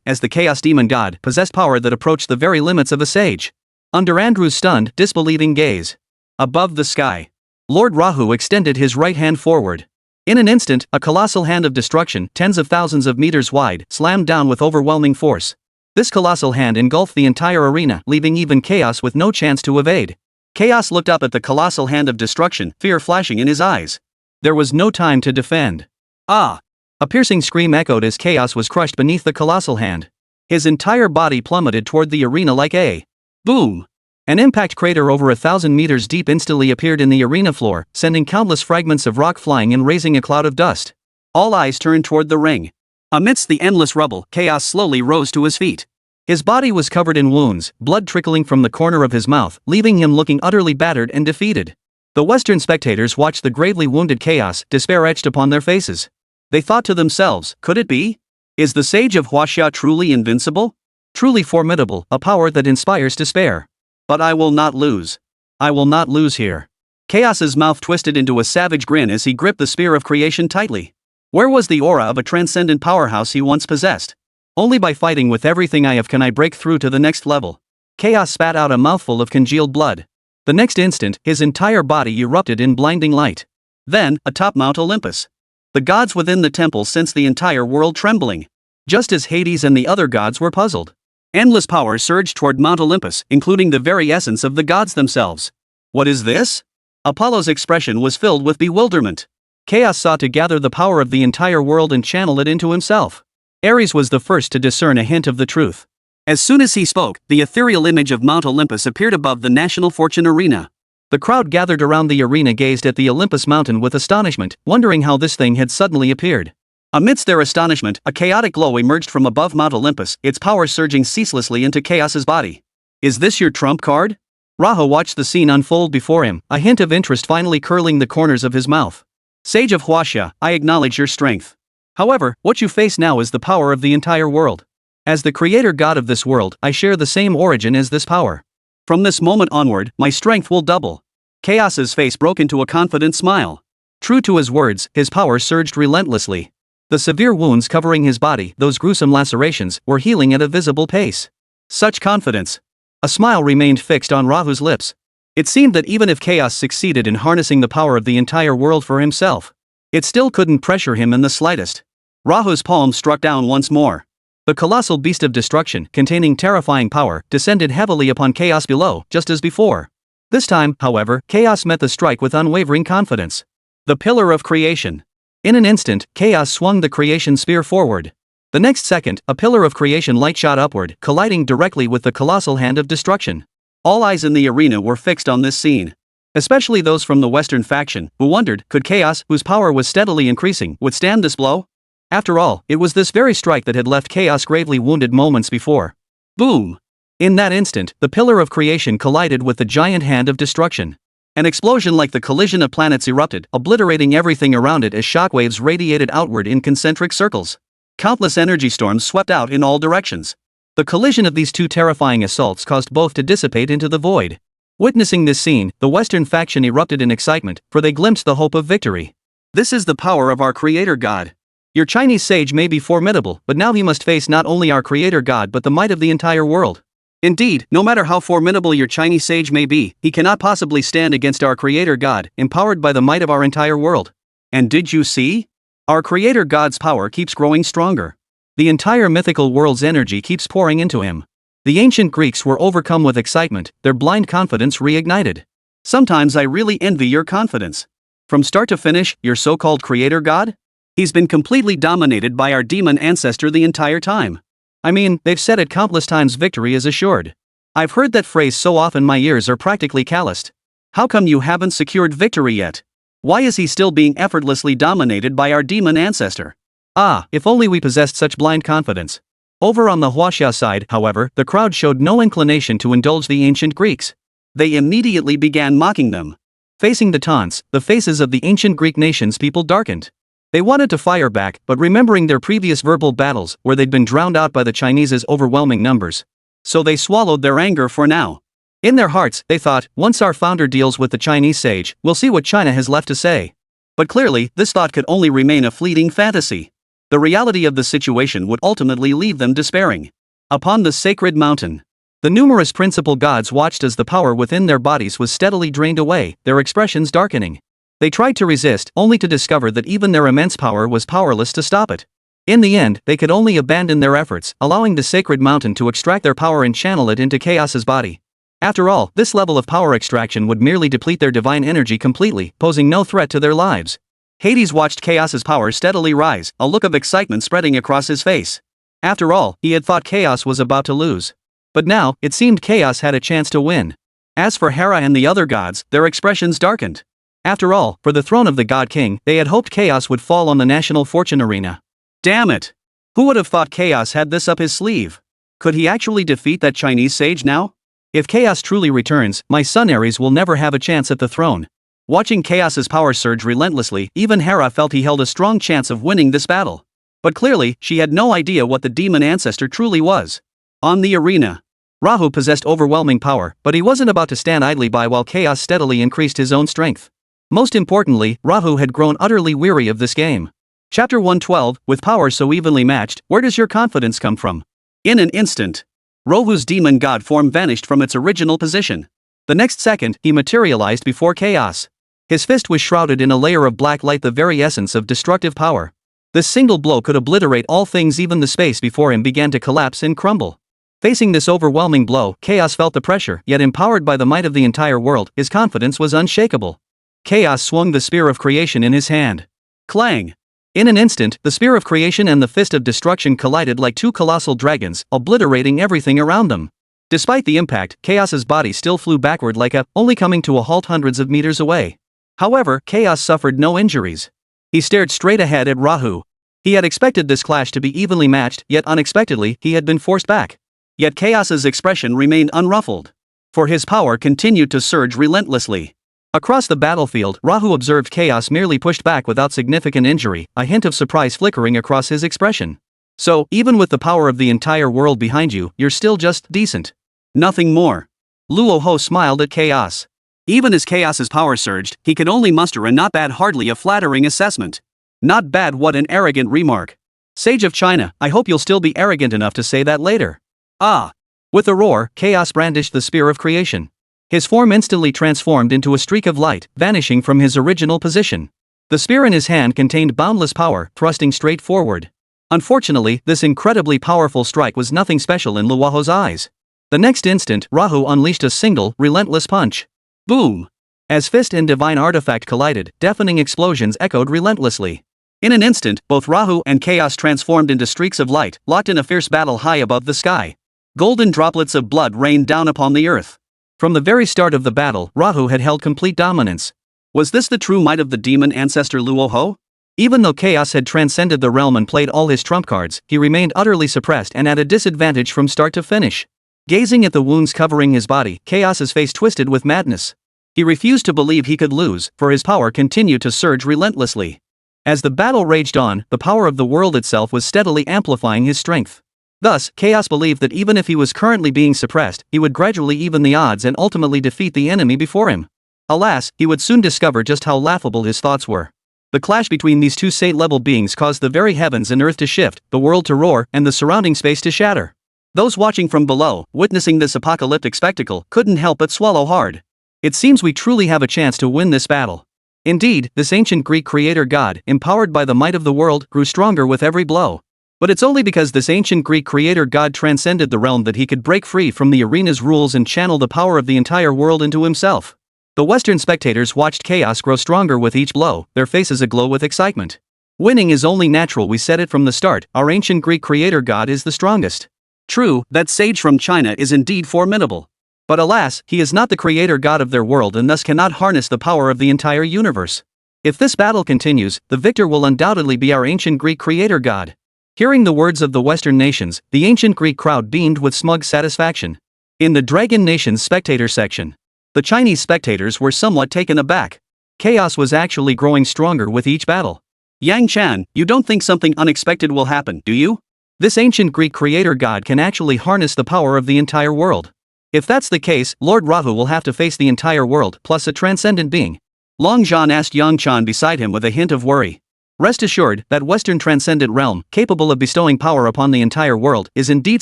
as the chaos demon god, possessed power that approached the very limits of a sage. Under Andrew's stunned, disbelieving gaze, above the sky, Lord Rahu extended his right hand forward. In an instant, a colossal hand of destruction, tens of thousands of meters wide, slammed down with overwhelming force. This colossal hand engulfed the entire arena, leaving even Chaos with no chance to evade. Chaos looked up at the colossal hand of destruction, fear flashing in his eyes. There was no time to defend. Ah! A piercing scream echoed as Chaos was crushed beneath the colossal hand. His entire body plummeted toward the arena like a boom. An impact crater over 1,000 meters deep instantly appeared in the arena floor, sending countless fragments of rock flying and raising a cloud of dust. All eyes turned toward the ring. Amidst the endless rubble, Chaos slowly rose to his feet. His body was covered in wounds, blood trickling from the corner of his mouth, leaving him looking utterly battered and defeated. The Western spectators watched the gravely wounded Chaos, despair etched upon their faces. They thought to themselves, could it be? Is the Sage of Huaxia truly invincible? Truly formidable, a power that inspires despair. But I will not lose. I will not lose here. Chaos's mouth twisted into a savage grin as he gripped the spear of creation tightly. Where was the aura of a transcendent powerhouse he once possessed? Only by fighting with everything I have can I break through to the next level. Chaos spat out a mouthful of congealed blood. The next instant, his entire body erupted in blinding light. Then, atop Mount Olympus, the gods within the temple sensed the entire world trembling. Just as Hades and the other gods were puzzled. Endless power surged toward Mount Olympus, including the very essence of the gods themselves. What is this? Apollo's expression was filled with bewilderment. Chaos sought to gather the power of the entire world and channel it into himself. Ares was the first to discern a hint of the truth. As soon as he spoke, the ethereal image of Mount Olympus appeared above the National Fortune Arena. The crowd gathered around the arena gazed at the Olympus mountain with astonishment, wondering how this thing had suddenly appeared. Amidst their astonishment, a chaotic glow emerged from above Mount Olympus, its power surging ceaselessly into Chaos's body. Is this your trump card? Rahu watched the scene unfold before him, a hint of interest finally curling the corners of his mouth. Sage of Huaxia, I acknowledge your strength. However, what you face now is the power of the entire world. As the creator god of this world, I share the same origin as this power. From this moment onward, my strength will double. Chaos's face broke into a confident smile. True to his words, his power surged relentlessly. The severe wounds covering his body, those gruesome lacerations, were healing at a visible pace. Such confidence. A smile remained fixed on Rahu's lips. It seemed that even if Chaos succeeded in harnessing the power of the entire world for himself, it still couldn't pressure him in the slightest. Rahu's palm struck down once more. The colossal beast of destruction, containing terrifying power, descended heavily upon Chaos below, just as before. This time, however, Chaos met the strike with unwavering confidence. The pillar of creation. In an instant, Chaos swung the creation spear forward. The next second, a pillar of creation light shot upward, colliding directly with the colossal hand of destruction. All eyes in the arena were fixed on this scene. Especially those from the Western faction, who wondered, could Chaos, whose power was steadily increasing, withstand this blow? After all, it was this very strike that had left Chaos gravely wounded moments before. Boom! In that instant, the pillar of creation collided with the giant hand of destruction. An explosion like the collision of planets erupted, obliterating everything around it as shockwaves radiated outward in concentric circles. Countless energy storms swept out in all directions. The collision of these two terrifying assaults caused both to dissipate into the void. Witnessing this scene, the Western faction erupted in excitement, for they glimpsed the hope of victory. This is the power of our creator god. Your Chinese sage may be formidable, but now he must face not only our creator god but the might of the entire world. Indeed, no matter how formidable your Chinese sage may be, he cannot possibly stand against our Creator God, empowered by the might of our entire world. And did you see? Our Creator God's power keeps growing stronger. The entire mythical world's energy keeps pouring into him. The ancient Greeks were overcome with excitement, their blind confidence reignited. Sometimes I really envy your confidence. From start to finish, your so-called Creator God? He's been completely dominated by our demon ancestor the entire time. I mean, they've said it countless times, victory is assured. I've heard that phrase so often my ears are practically calloused. How come you haven't secured victory yet? Why is he still being effortlessly dominated by our demon ancestor? Ah, if only we possessed such blind confidence. Over on the Huaxia side, however, the crowd showed no inclination to indulge the ancient Greeks. They immediately began mocking them. Facing the taunts, the faces of the ancient Greek nation's people darkened. They wanted to fire back, but remembering their previous verbal battles, where they'd been drowned out by the Chinese's overwhelming numbers. So they swallowed their anger for now. In their hearts, they thought, once our founder deals with the Chinese sage, we'll see what China has left to say. But clearly, this thought could only remain a fleeting fantasy. The reality of the situation would ultimately leave them despairing. Upon the sacred mountain, the numerous principal gods watched as the power within their bodies was steadily drained away, their expressions darkening. They tried to resist, only to discover that even their immense power was powerless to stop it. In the end, they could only abandon their efforts, allowing the sacred mountain to extract their power and channel it into Chaos's body. After all, this level of power extraction would merely deplete their divine energy completely, posing no threat to their lives. Hades watched Chaos's power steadily rise, a look of excitement spreading across his face. After all, he had thought Chaos was about to lose. But now, it seemed Chaos had a chance to win. As for Hera and the other gods, their expressions darkened. After all, for the throne of the God King, they had hoped Chaos would fall on the national fortune arena. Damn it! Who would have thought Chaos had this up his sleeve? Could he actually defeat that Chinese sage now? If Chaos truly returns, my son Ares will never have a chance at the throne. Watching Chaos's power surge relentlessly, even Hera felt he held a strong chance of winning this battle. But clearly, she had no idea what the demon ancestor truly was. On the arena, Rahu possessed overwhelming power, but he wasn't about to stand idly by while Chaos steadily increased his own strength. Most importantly, Rahu had grown utterly weary of this game. Chapter 112, with power so evenly matched, where does your confidence come from? In an instant, Rahu's demon god form vanished from its original position. The next second, he materialized before Chaos. His fist was shrouded in a layer of black light, the very essence of destructive power. This single blow could obliterate all things, even the space before him began to collapse and crumble. Facing this overwhelming blow, Chaos felt the pressure, yet empowered by the might of the entire world, his confidence was unshakable. Chaos swung the spear of creation in his hand. Clang! In an instant, the spear of creation and the fist of destruction collided like two colossal dragons, obliterating everything around them. Despite the impact, Chaos's body still flew backward like only coming to a halt hundreds of meters away. However, Chaos suffered no injuries. He stared straight ahead at Rahu. He had expected this clash to be evenly matched, yet unexpectedly, he had been forced back. Yet Chaos's expression remained unruffled. For his power continued to surge relentlessly. Across the battlefield, Rahu observed Chaos merely pushed back without significant injury, a hint of surprise flickering across his expression. So, even with the power of the entire world behind you, you're still just decent. Nothing more. Luoho smiled at Chaos. Even as Chaos's power surged, he could only muster a not bad, hardly a flattering assessment. Not bad, what an arrogant remark. Sage of China, I hope you'll still be arrogant enough to say that later. Ah! With a roar, Chaos brandished the spear of creation. His form instantly transformed into a streak of light, vanishing from his original position. The spear in his hand contained boundless power, thrusting straight forward. Unfortunately, this incredibly powerful strike was nothing special in Luoho's eyes. The next instant, Rahu unleashed a single, relentless punch. Boom! As fist and divine artifact collided, deafening explosions echoed relentlessly. In an instant, both Rahu and Chaos transformed into streaks of light, locked in a fierce battle high above the sky. Golden droplets of blood rained down upon the earth. From the very start of the battle, Rahu had held complete dominance. Was this the true might of the demon ancestor Luoho? Even though Chaos had transcended the realm and played all his trump cards, he remained utterly suppressed and at a disadvantage from start to finish. Gazing at the wounds covering his body, Chaos's face twisted with madness. He refused to believe he could lose, for his power continued to surge relentlessly. As the battle raged on, the power of the world itself was steadily amplifying his strength. Thus, Chaos believed that even if he was currently being suppressed, he would gradually even the odds and ultimately defeat the enemy before him. Alas, he would soon discover just how laughable his thoughts were. The clash between these two saint-level beings caused the very heavens and earth to shift, the world to roar, and the surrounding space to shatter. Those watching from below, witnessing this apocalyptic spectacle, couldn't help but swallow hard. It seems we truly have a chance to win this battle. Indeed, this ancient Greek creator god, empowered by the might of the world, grew stronger with every blow. But it's only because this ancient Greek creator god transcended the realm that he could break free from the arena's rules and channel the power of the entire world into himself. The Western spectators watched chaos grow stronger with each blow, their faces aglow with excitement. Winning is only natural, we said it from the start, our ancient Greek creator god is the strongest. True, that sage from China is indeed formidable. But alas, he is not the creator god of their world and thus cannot harness the power of the entire universe. If this battle continues, the victor will undoubtedly be our ancient Greek creator god. Hearing the words of the Western nations, the ancient Greek crowd beamed with smug satisfaction. In the Dragon Nation's spectator section, the Chinese spectators were somewhat taken aback. Chaos was actually growing stronger with each battle. Yang Chan, you don't think something unexpected will happen, do you? This ancient Greek creator god can actually harness the power of the entire world. If that's the case, Lord Rahu will have to face the entire world plus a transcendent being. Long Zhan asked Yang Chan beside him with a hint of worry. Rest assured, that Western transcendent realm, capable of bestowing power upon the entire world, is indeed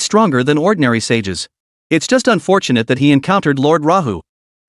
stronger than ordinary sages. It's just unfortunate that he encountered Lord Rahu.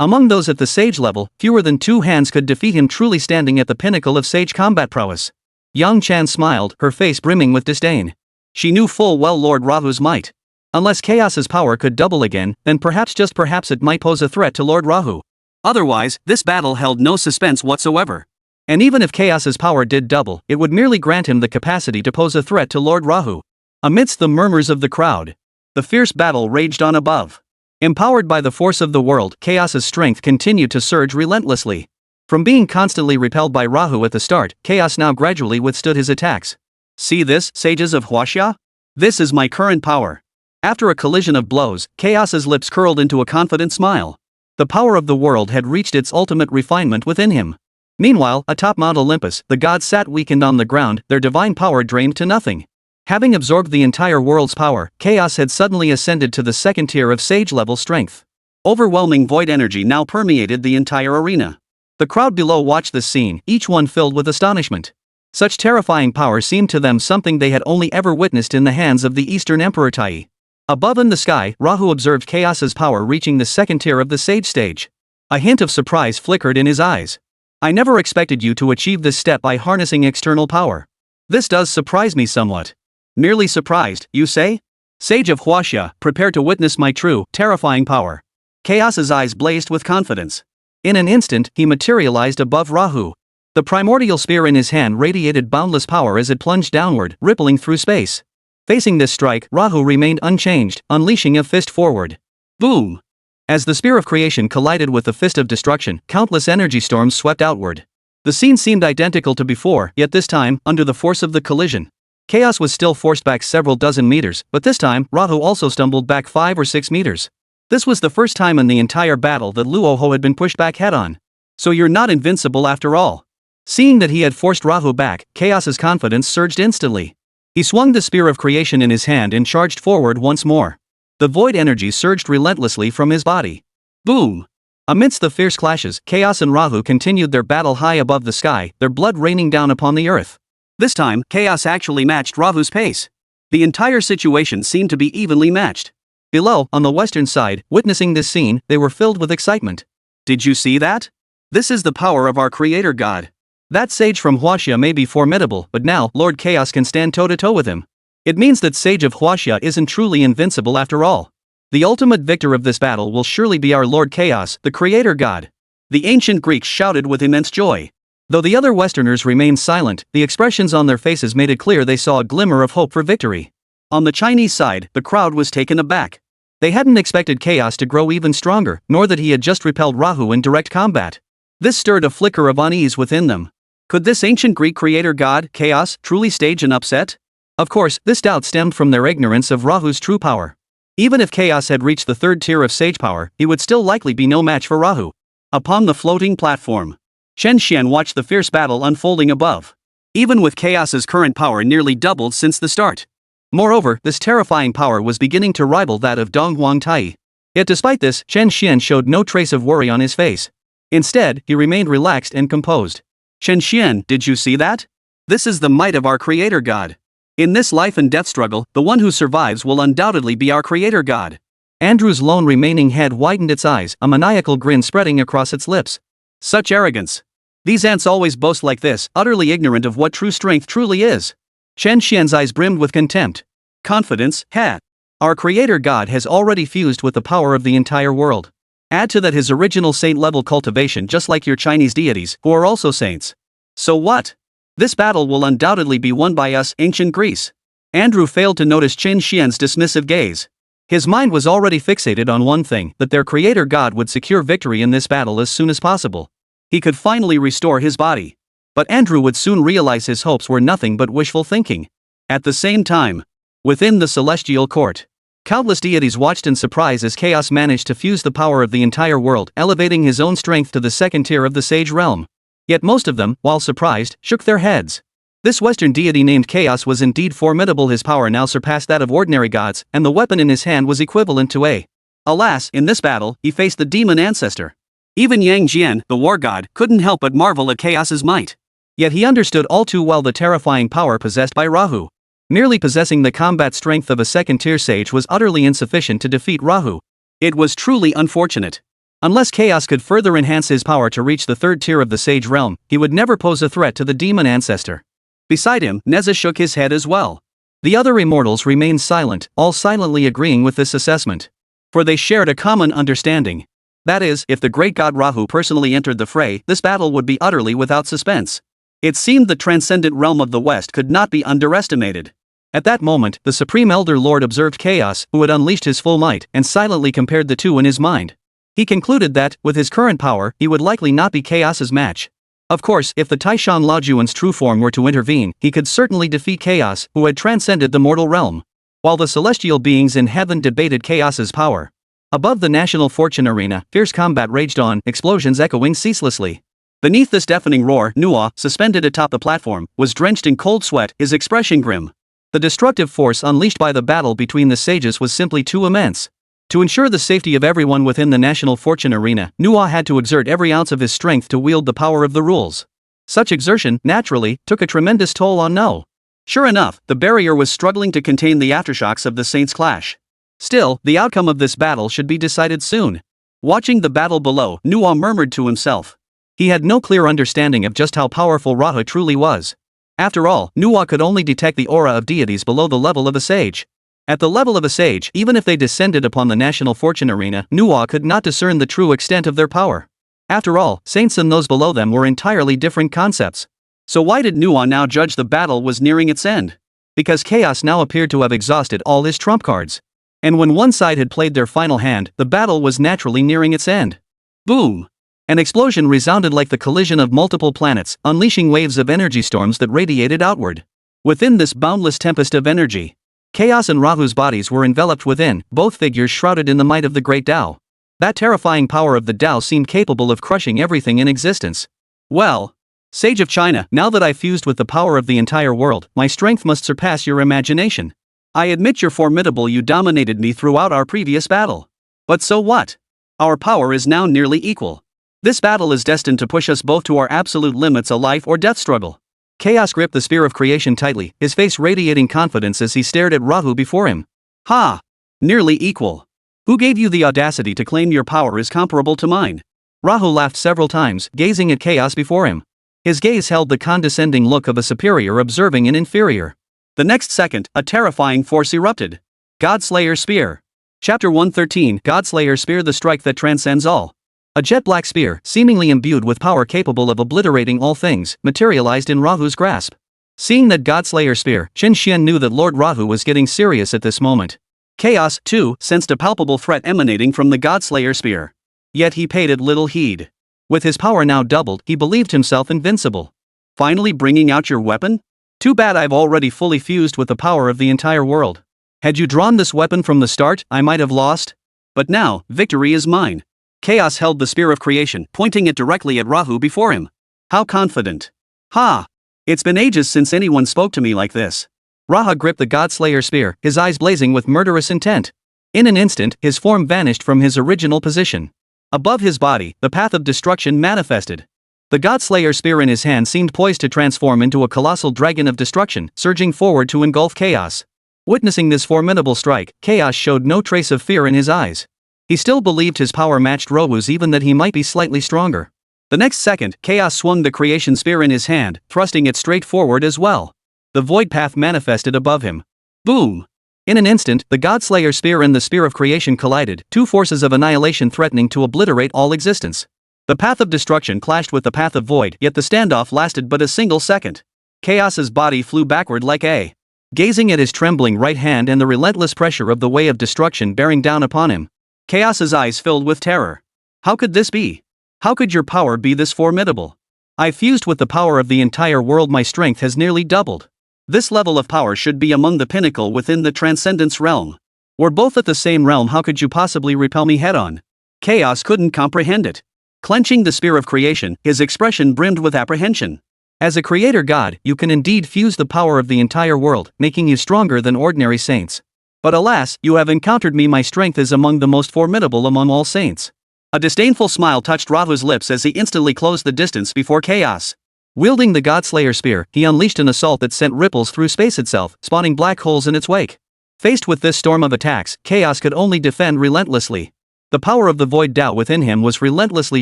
Among those at the sage level, fewer than 2 hands could defeat him, truly standing at the pinnacle of sage combat prowess. Yang Chan smiled, her face brimming with disdain. She knew full well Lord Rahu's might. Unless Chaos's power could double again, then perhaps, just perhaps, it might pose a threat to Lord Rahu. Otherwise, this battle held no suspense whatsoever. And even if Chaos's power did double, it would merely grant him the capacity to pose a threat to Lord Rahu. Amidst the murmurs of the crowd, the fierce battle raged on above. Empowered by the force of the world, Chaos's strength continued to surge relentlessly. From being constantly repelled by Rahu at the start, Chaos now gradually withstood his attacks. See this, sages of Huaxia? This is my current power. After a collision of blows, Chaos's lips curled into a confident smile. The power of the world had reached its ultimate refinement within him. Meanwhile, atop Mount Olympus, the gods sat weakened on the ground, their divine power drained to nothing. Having absorbed the entire world's power, Chaos had suddenly ascended to the second tier of sage-level strength. Overwhelming void energy now permeated the entire arena. The crowd below watched this scene, each one filled with astonishment. Such terrifying power seemed to them something they had only ever witnessed in the hands of the Eastern Emperor Tai. Above in the sky, Rahu observed Chaos's power reaching the second tier of the sage stage. A hint of surprise flickered in his eyes. I never expected you to achieve this step by harnessing external power. This does surprise me somewhat. Merely surprised, you say? Sage of Huaxia, prepare to witness my true, terrifying power. Chaos's eyes blazed with confidence. In an instant, he materialized above Rahu. The primordial spear in his hand radiated boundless power as it plunged downward, rippling through space. Facing this strike, Rahu remained unchanged, unleashing a fist forward. Boom! As the spear of creation collided with the fist of destruction, countless energy storms swept outward. The scene seemed identical to before, yet this time, under the force of the collision, Chaos was still forced back several dozen meters, but this time, Rahu also stumbled back 5 or 6 meters. This was the first time in the entire battle that Luoho had been pushed back head-on. So you're not invincible after all. Seeing that he had forced Rahu back, Chaos's confidence surged instantly. He swung the spear of creation in his hand and charged forward once more. The void energy surged relentlessly from his body. Boom! Amidst the fierce clashes, Chaos and Rahu continued their battle high above the sky, their blood raining down upon the earth. This time, Chaos actually matched Rahu's pace. The entire situation seemed to be evenly matched. Below, on the western side, witnessing this scene, they were filled with excitement. Did you see that? This is the power of our creator god. That sage from Huaxia may be formidable, but now, Lord Chaos can stand toe-to-toe with him. It means that Sage of Huaxia isn't truly invincible after all. The ultimate victor of this battle will surely be our Lord Chaos, the creator god. The ancient Greeks shouted with immense joy. Though the other Westerners remained silent, the expressions on their faces made it clear they saw a glimmer of hope for victory. On the Chinese side, the crowd was taken aback. They hadn't expected Chaos to grow even stronger, nor that he had just repelled Rahu in direct combat. This stirred a flicker of unease within them. Could this ancient Greek creator god, Chaos, truly stage an upset? Of course, this doubt stemmed from their ignorance of Rahu's true power. Even if Chaos had reached the third tier of sage power, he would still likely be no match for Rahu. Upon the floating platform, Chen Xuan watched the fierce battle unfolding above. Even with Chaos's current power nearly doubled since the start. Moreover, this terrifying power was beginning to rival that of Donghuang Tai. Yet despite this, Chen Xuan showed no trace of worry on his face. Instead, he remained relaxed and composed. Chen Xuan, did you see that? This is the might of our creator god. In this life and death struggle, the one who survives will undoubtedly be our creator god. Andrew's lone remaining head widened its eyes, a maniacal grin spreading across its lips. Such arrogance. These ants always boast like this, utterly ignorant of what true strength truly is. Chen Xuan's eyes brimmed with contempt. Confidence, ha. Our creator god has already fused with the power of the entire world. Add to that his original saint-level cultivation, just like your Chinese deities, who are also saints. So what? This battle will undoubtedly be won by us, ancient Greece. Andrew failed to notice Chen Xuan's dismissive gaze. His mind was already fixated on one thing, that their creator god would secure victory in this battle as soon as possible. He could finally restore his body. But Andrew would soon realize his hopes were nothing but wishful thinking. At the same time, within the celestial court, countless deities watched in surprise as Chaos managed to fuse the power of the entire world, elevating his own strength to the second tier of the sage realm. Yet most of them, while surprised, shook their heads. This Western deity named Chaos was indeed formidable. His power now surpassed that of ordinary gods, and the weapon in his hand was equivalent to a. Alas, in this battle, he faced the demon ancestor. Even Yang Jian, the war god, couldn't help but marvel at Chaos's might. Yet he understood all too well the terrifying power possessed by Rahu. Merely possessing the combat strength of a second-tier sage was utterly insufficient to defeat Rahu. It was truly unfortunate. Unless Chaos could further enhance his power to reach the third tier of the sage realm, he would never pose a threat to the demon ancestor. Beside him, Nezha shook his head as well. The other immortals remained silent, all silently agreeing with this assessment. For they shared a common understanding. That is, if the great god Rahu personally entered the fray, this battle would be utterly without suspense. It seemed the transcendent realm of the West could not be underestimated. At that moment, the Supreme Elder Lord observed Chaos, who had unleashed his full might, and silently compared the two in his mind. He concluded that, with his current power, he would likely not be Chaos's match. Of course, if the Taishan Laojuan's true form were to intervene, he could certainly defeat Chaos, who had transcended the mortal realm. While the celestial beings in heaven debated Chaos's power. Above the national fortune arena, fierce combat raged on, explosions echoing ceaselessly. Beneath this deafening roar, Nuwa, suspended atop the platform, was drenched in cold sweat, his expression grim. The destructive force unleashed by the battle between the sages was simply too immense. To ensure the safety of everyone within the national fortune arena, Nuwa had to exert every ounce of his strength to wield the power of the rules. Such exertion, naturally, took a tremendous toll on No. Sure enough, the barrier was struggling to contain the aftershocks of the Saints' clash. Still, the outcome of this battle should be decided soon. Watching the battle below, Nuwa murmured to himself. He had no clear understanding of just how powerful Rahu truly was. After all, Nuwa could only detect the aura of deities below the level of a sage. At the level of a sage, even if they descended upon the national fortune arena, Nuwa could not discern the true extent of their power. After all, saints and those below them were entirely different concepts. So why did Nuwa now judge the battle was nearing its end? Because Chaos now appeared to have exhausted all his trump cards. And when one side had played their final hand, the battle was naturally nearing its end. Boom! An explosion resounded like the collision of multiple planets, unleashing waves of energy storms that radiated outward. Within this boundless tempest of energy, Chaos and Rahu's bodies were enveloped within, both figures shrouded in the might of the great Tao. That terrifying power of the Tao seemed capable of crushing everything in existence. Well, Sage of China, now that I've fused with the power of the entire world, my strength must surpass your imagination. I admit you're formidable, you dominated me throughout our previous battle. But so what? Our power is now nearly equal. This battle is destined to push us both to our absolute limits, a life or death struggle. Chaos gripped the spear of creation tightly, his face radiating confidence as he stared at Rahu before him. Ha! Nearly equal. Who gave you the audacity to claim your power is comparable to mine? Rahu laughed several times, gazing at Chaos before him. His gaze held the condescending look of a superior observing an inferior. The next second, a terrifying force erupted. Godslayer Spear. Chapter 113, Godslayer Spear, the strike that transcends all. A jet-black spear, seemingly imbued with power capable of obliterating all things, materialized in Rahu's grasp. Seeing that Godslayer spear, Chen Xuan knew that Lord Rahu was getting serious at this moment. Chaos, too, sensed a palpable threat emanating from the Godslayer spear. Yet he paid it little heed. With his power now doubled, he believed himself invincible. Finally bringing out your weapon? Too bad I've already fully fused with the power of the entire world. Had you drawn this weapon from the start, I might have lost. But now, victory is mine. Chaos held the spear of creation, pointing it directly at Rahu before him. How confident. Ha! It's been ages since anyone spoke to me like this. Rahu gripped the Godslayer spear, his eyes blazing with murderous intent. In an instant, his form vanished from his original position. Above his body, the path of destruction manifested. The Godslayer spear in his hand seemed poised to transform into a colossal dragon of destruction, surging forward to engulf Chaos. Witnessing this formidable strike, Chaos showed no trace of fear in his eyes. He still believed his power matched Rohu's, even that he might be slightly stronger. The next second, Chaos swung the creation spear in his hand, thrusting it straight forward as well. The void path manifested above him. Boom! In an instant, the Godslayer spear and the spear of creation collided, two forces of annihilation threatening to obliterate all existence. The path of destruction clashed with the path of void, yet the standoff lasted but a single second. Chaos's body flew backward like a. Gazing at his trembling right hand and the relentless pressure of the way of destruction bearing down upon him, Chaos's eyes filled with terror. How could this be? How could your power be this formidable? I fused with the power of the entire world. My strength has nearly doubled. This level of power should be among the pinnacle within the transcendence realm. We're both at the same realm. How could you possibly repel me head on? Chaos couldn't comprehend it. Clenching the spear of creation, his expression brimmed with apprehension. As a creator god, you can indeed fuse the power of the entire world, making you stronger than ordinary saints. But alas, you have encountered me. My strength is among the most formidable among all saints. A disdainful smile touched Rahu's lips as he instantly closed the distance before Chaos. Wielding the Godslayer spear, he unleashed an assault that sent ripples through space itself, spawning black holes in its wake. Faced with this storm of attacks, Chaos could only defend relentlessly. The power of the void Tao within him was relentlessly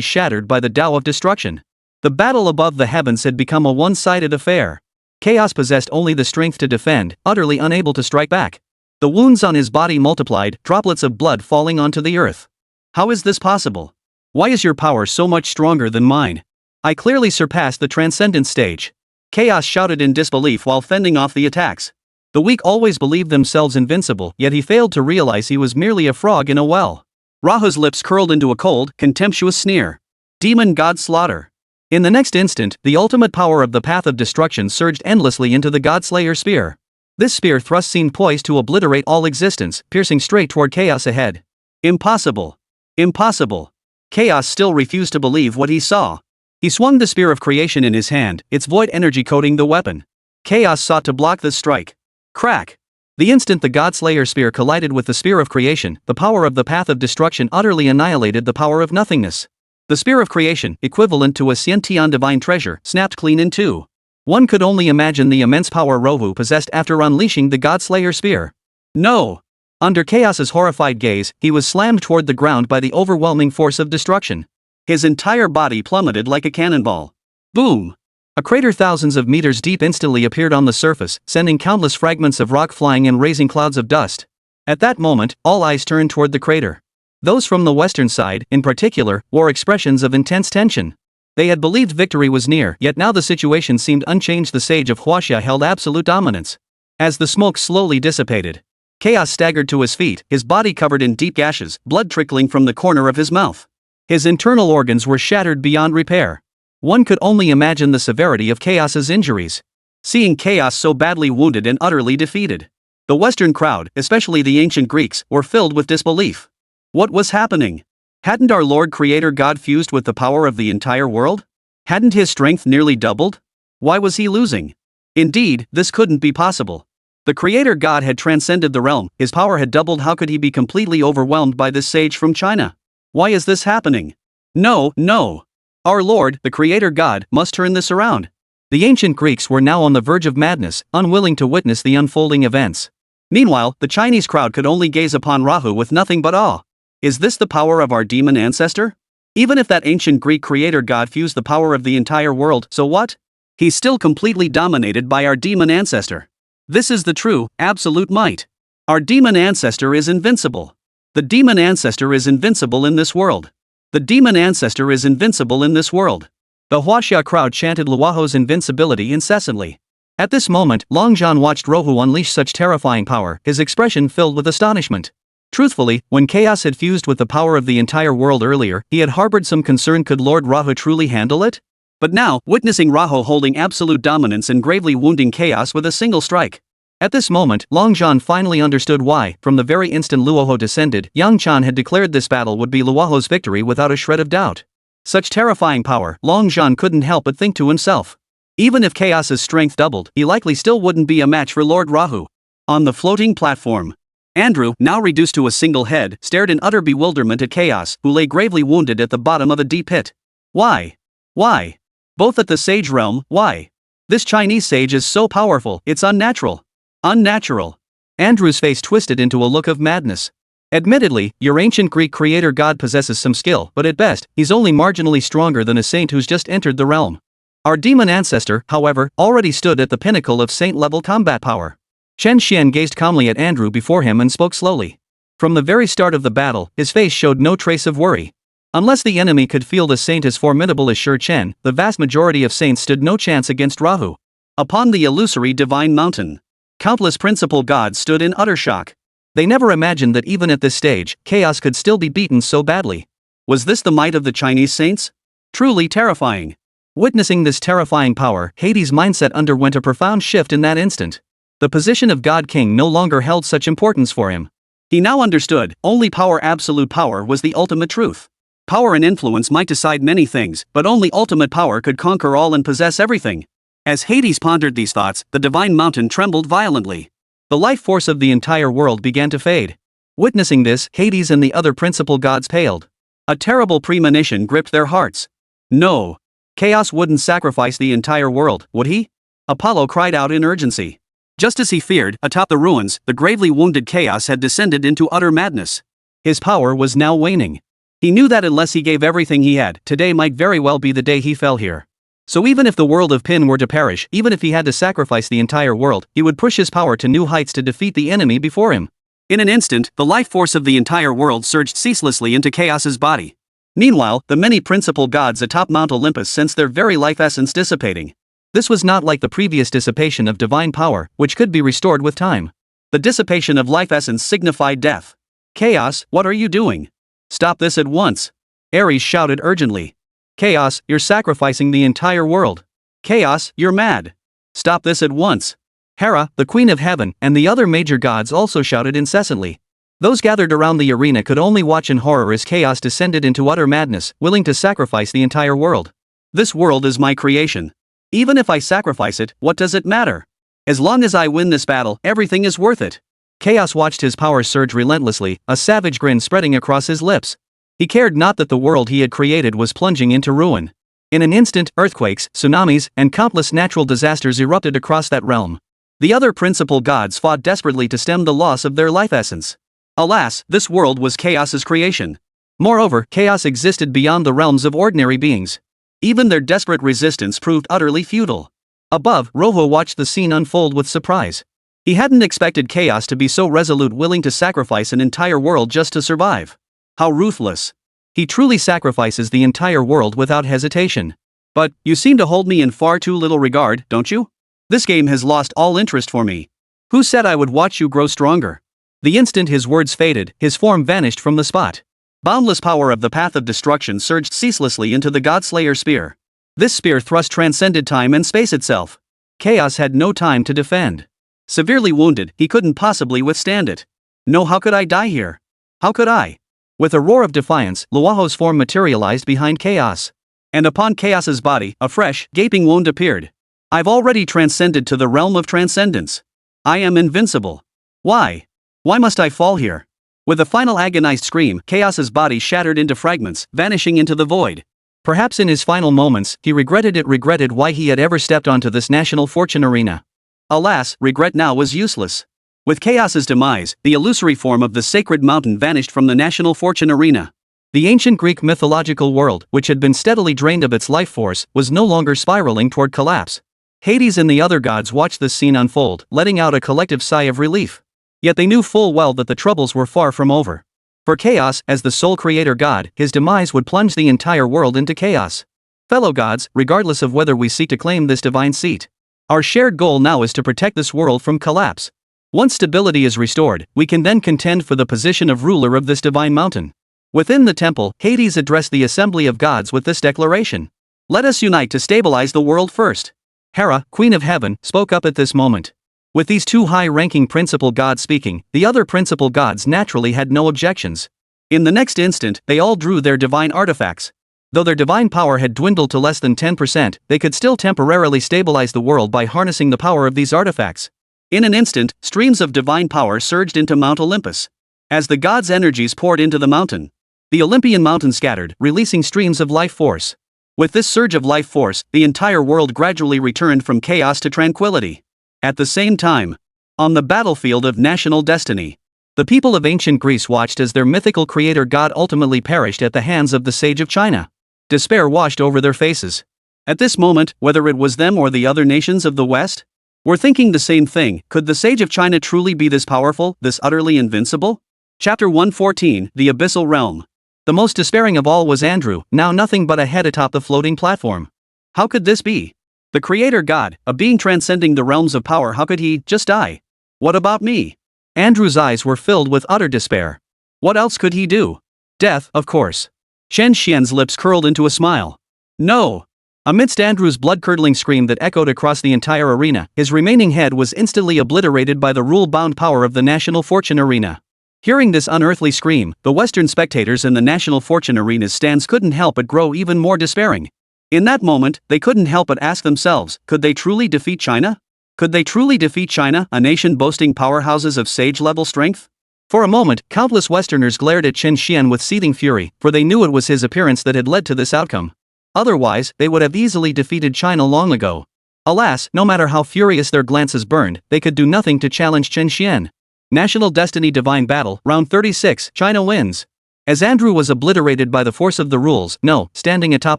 shattered by the Tao of destruction. The battle above the heavens had become a one-sided affair. Chaos possessed only the strength to defend, utterly unable to strike back. The wounds on his body multiplied, droplets of blood falling onto the earth. How is this possible? Why is your power so much stronger than mine? I clearly surpassed the transcendence stage. Chaos shouted in disbelief while fending off the attacks. The weak always believed themselves invincible, yet he failed to realize he was merely a frog in a well. Rahu's lips curled into a cold, contemptuous sneer. Demon God slaughter. In the next instant, the ultimate power of the path of destruction surged endlessly into the Godslayer spear. This spear thrust seemed poised to obliterate all existence, piercing straight toward Chaos ahead. Impossible. Impossible. Chaos still refused to believe what he saw. He swung the spear of creation in his hand, its void energy coating the weapon. Chaos sought to block this strike. Crack. The instant the Godslayer spear collided with the spear of creation, the power of the path of destruction utterly annihilated the power of nothingness. The spear of creation, equivalent to a Xiantian divine treasure, snapped clean in two. One could only imagine the immense power Rohu possessed after unleashing the Godslayer spear. No! Under Chaos's horrified gaze, he was slammed toward the ground by the overwhelming force of destruction. His entire body plummeted like a cannonball. Boom! A crater thousands of meters deep instantly appeared on the surface, sending countless fragments of rock flying and raising clouds of dust. At that moment, all eyes turned toward the crater. Those from the western side, in particular, wore expressions of intense tension. They had believed victory was near, yet now the situation seemed unchanged. The sage of Huaxia held absolute dominance. As the smoke slowly dissipated, Chaos staggered to his feet, his body covered in deep gashes, blood trickling from the corner of his mouth. His internal organs were shattered beyond repair. One could only imagine the severity of Chaos's injuries. Seeing Chaos so badly wounded and utterly defeated, the Western crowd, especially the ancient Greeks, were filled with disbelief. What was happening? Hadn't our Lord Creator God fused with the power of the entire world? Hadn't his strength nearly doubled? Why was he losing? Indeed, this couldn't be possible. The Creator God had transcended the realm, his power had doubled. How could he be completely overwhelmed by this sage from China? Why is this happening? No, no. Our Lord, the Creator God, must turn this around. The ancient Greeks were now on the verge of madness, unwilling to witness the unfolding events. Meanwhile, the Chinese crowd could only gaze upon Rahu with nothing but awe. Is this the power of our demon ancestor? Even if that ancient Greek creator god fused the power of the entire world, so what? He's still completely dominated by our demon ancestor. This is the true, absolute might. Our demon ancestor is invincible. The demon ancestor is invincible in this world. The demon ancestor is invincible in this world. The Huaxia crowd chanted Luohu's invincibility incessantly. At this moment, Longzhan watched Rohu unleash such terrifying power, his expression filled with astonishment. Truthfully, when Chaos had fused with the power of the entire world earlier, he had harbored some concern: could Lord Rahu truly handle it? But now, witnessing Rahu holding absolute dominance and gravely wounding Chaos with a single strike. At this moment, Longzhan finally understood why, from the very instant Luohu descended, Yang Chan had declared this battle would be Luohu's victory without a shred of doubt. Such terrifying power, Longzhan couldn't help but think to himself. Even if Chaos's strength doubled, he likely still wouldn't be a match for Lord Rahu. On the floating platform, Andrew, now reduced to a single head, stared in utter bewilderment at Chaos, who lay gravely wounded at the bottom of a deep pit. Why? Why? Both at the sage realm. Why? This Chinese sage is so powerful, it's unnatural. Unnatural. Andrew's face twisted into a look of madness. Admittedly, your ancient Greek creator god possesses some skill, but at best, he's only marginally stronger than a saint who's just entered the realm. Our demon ancestor, however, already stood at the pinnacle of saint-level combat power. Chen Xuan gazed calmly at Andrew before him and spoke slowly. From the very start of the battle, his face showed no trace of worry. Unless the enemy could field a saint as formidable as Shi Chen, the vast majority of saints stood no chance against Rahu. Upon the illusory divine mountain, countless principal gods stood in utter shock. They never imagined that even at this stage, chaos could still be beaten so badly. Was this the might of the Chinese saints? Truly terrifying. Witnessing this terrifying power, Hades' mindset underwent a profound shift in that instant. The position of God King no longer held such importance for him. He now understood, only power, absolute power, was the ultimate truth. Power and influence might decide many things, but only ultimate power could conquer all and possess everything. As Hades pondered these thoughts, the divine mountain trembled violently. The life force of the entire world began to fade. Witnessing this, Hades and the other principal gods paled. A terrible premonition gripped their hearts. No. Chaos wouldn't sacrifice the entire world, would he? Apollo cried out in urgency. Just as he feared, atop the ruins, the gravely wounded Chaos had descended into utter madness. His power was now waning. He knew that unless he gave everything he had, today might very well be the day he fell here. So even if the world of Pin were to perish, even if he had to sacrifice the entire world, he would push his power to new heights to defeat the enemy before him. In an instant, the life force of the entire world surged ceaselessly into Chaos's body. Meanwhile, the many principal gods atop Mount Olympus sensed their very life essence dissipating. This was not like the previous dissipation of divine power, which could be restored with time. The dissipation of life essence signified death. Chaos, what are you doing? Stop this at once. Ares shouted urgently. Chaos, you're sacrificing the entire world. Chaos, you're mad. Stop this at once. Hera, the Queen of Heaven, and the other major gods also shouted incessantly. Those gathered around the arena could only watch in horror as Chaos descended into utter madness, willing to sacrifice the entire world. This world is my creation. Even if I sacrifice it, what does it matter? As long as I win this battle, everything is worth it. Chaos watched his power surge relentlessly, a savage grin spreading across his lips. He cared not that the world he had created was plunging into ruin. In an instant, earthquakes, tsunamis, and countless natural disasters erupted across that realm. The other principal gods fought desperately to stem the loss of their life essence. Alas, this world was Chaos's creation. Moreover, chaos existed beyond the realms of ordinary beings. Even their desperate resistance proved utterly futile. Above, Rojo watched the scene unfold with surprise. He hadn't expected Chaos to be so resolute, willing to sacrifice an entire world just to survive. How ruthless. He truly sacrifices the entire world without hesitation. But, you seem to hold me in far too little regard, don't you? This game has lost all interest for me. Who said I would watch you grow stronger? The instant his words faded, his form vanished from the spot. Boundless power of the path of destruction surged ceaselessly into the Godslayer spear. This spear thrust transcended time and space itself. Chaos had no time to defend. Severely wounded, he couldn't possibly withstand it. No, how could I die here? How could I? With a roar of defiance, Luaho's form materialized behind Chaos. And upon Chaos's body, a fresh, gaping wound appeared. I've already transcended to the realm of transcendence. I am invincible. Why? Why must I fall here? With a final agonized scream, Chaos's body shattered into fragments, vanishing into the void. Perhaps in his final moments, he regretted why he had ever stepped onto this national fortune arena. Alas, regret now was useless. With Chaos's demise, the illusory form of the sacred mountain vanished from the national fortune arena. The ancient Greek mythological world, which had been steadily drained of its life force, was no longer spiraling toward collapse. Hades and the other gods watched this scene unfold, letting out a collective sigh of relief. Yet they knew full well that the troubles were far from over. For Chaos, as the sole creator god, his demise would plunge the entire world into chaos. Fellow gods, regardless of whether we seek to claim this divine seat, our shared goal now is to protect this world from collapse. Once stability is restored, we can then contend for the position of ruler of this divine mountain. Within the temple, Hades addressed the assembly of gods with this declaration. Let us unite to stabilize the world first. Hera, Queen of Heaven, spoke up at this moment. With these two high-ranking principal gods speaking, the other principal gods naturally had no objections. In the next instant, they all drew their divine artifacts. Though their divine power had dwindled to less than 10%, they could still temporarily stabilize the world by harnessing the power of these artifacts. In an instant, streams of divine power surged into Mount Olympus. As the gods' energies poured into the mountain, the Olympian mountain scattered, releasing streams of life force. With this surge of life force, the entire world gradually returned from chaos to tranquility. At the same time, on the battlefield of national destiny, the people of ancient Greece watched as their mythical creator god ultimately perished at the hands of the sage of China. Despair washed over their faces. At this moment, whether it was them or the other nations of the West, were thinking the same thing: could the sage of China truly be this powerful, this utterly invincible? Chapter 114, The Abyssal Realm. The most despairing of all was Andrew, now nothing but a head atop the floating platform. How could this be? The creator god, a being transcending the realms of power, how could he just die? What about me? Andrew's eyes were filled with utter despair. What else could he do? Death, of course. Chen Xuan's lips curled into a smile. No! Amidst Andrew's blood-curdling scream that echoed across the entire arena, his remaining head was instantly obliterated by the rule-bound power of the National Fortune Arena. Hearing this unearthly scream, the Western spectators in the National Fortune Arena's stands couldn't help but grow even more despairing. In that moment, they couldn't help but ask themselves, could they truly defeat China? Could they truly defeat China, a nation boasting powerhouses of sage-level strength? For a moment, countless Westerners glared at Chen Xuan with seething fury, for they knew it was his appearance that had led to this outcome. Otherwise, they would have easily defeated China long ago. Alas, no matter how furious their glances burned, they could do nothing to challenge Chen Xuan. National Destiny Divine Battle, Round 36, China wins. As Andrew was obliterated by the force of the rules, No, standing atop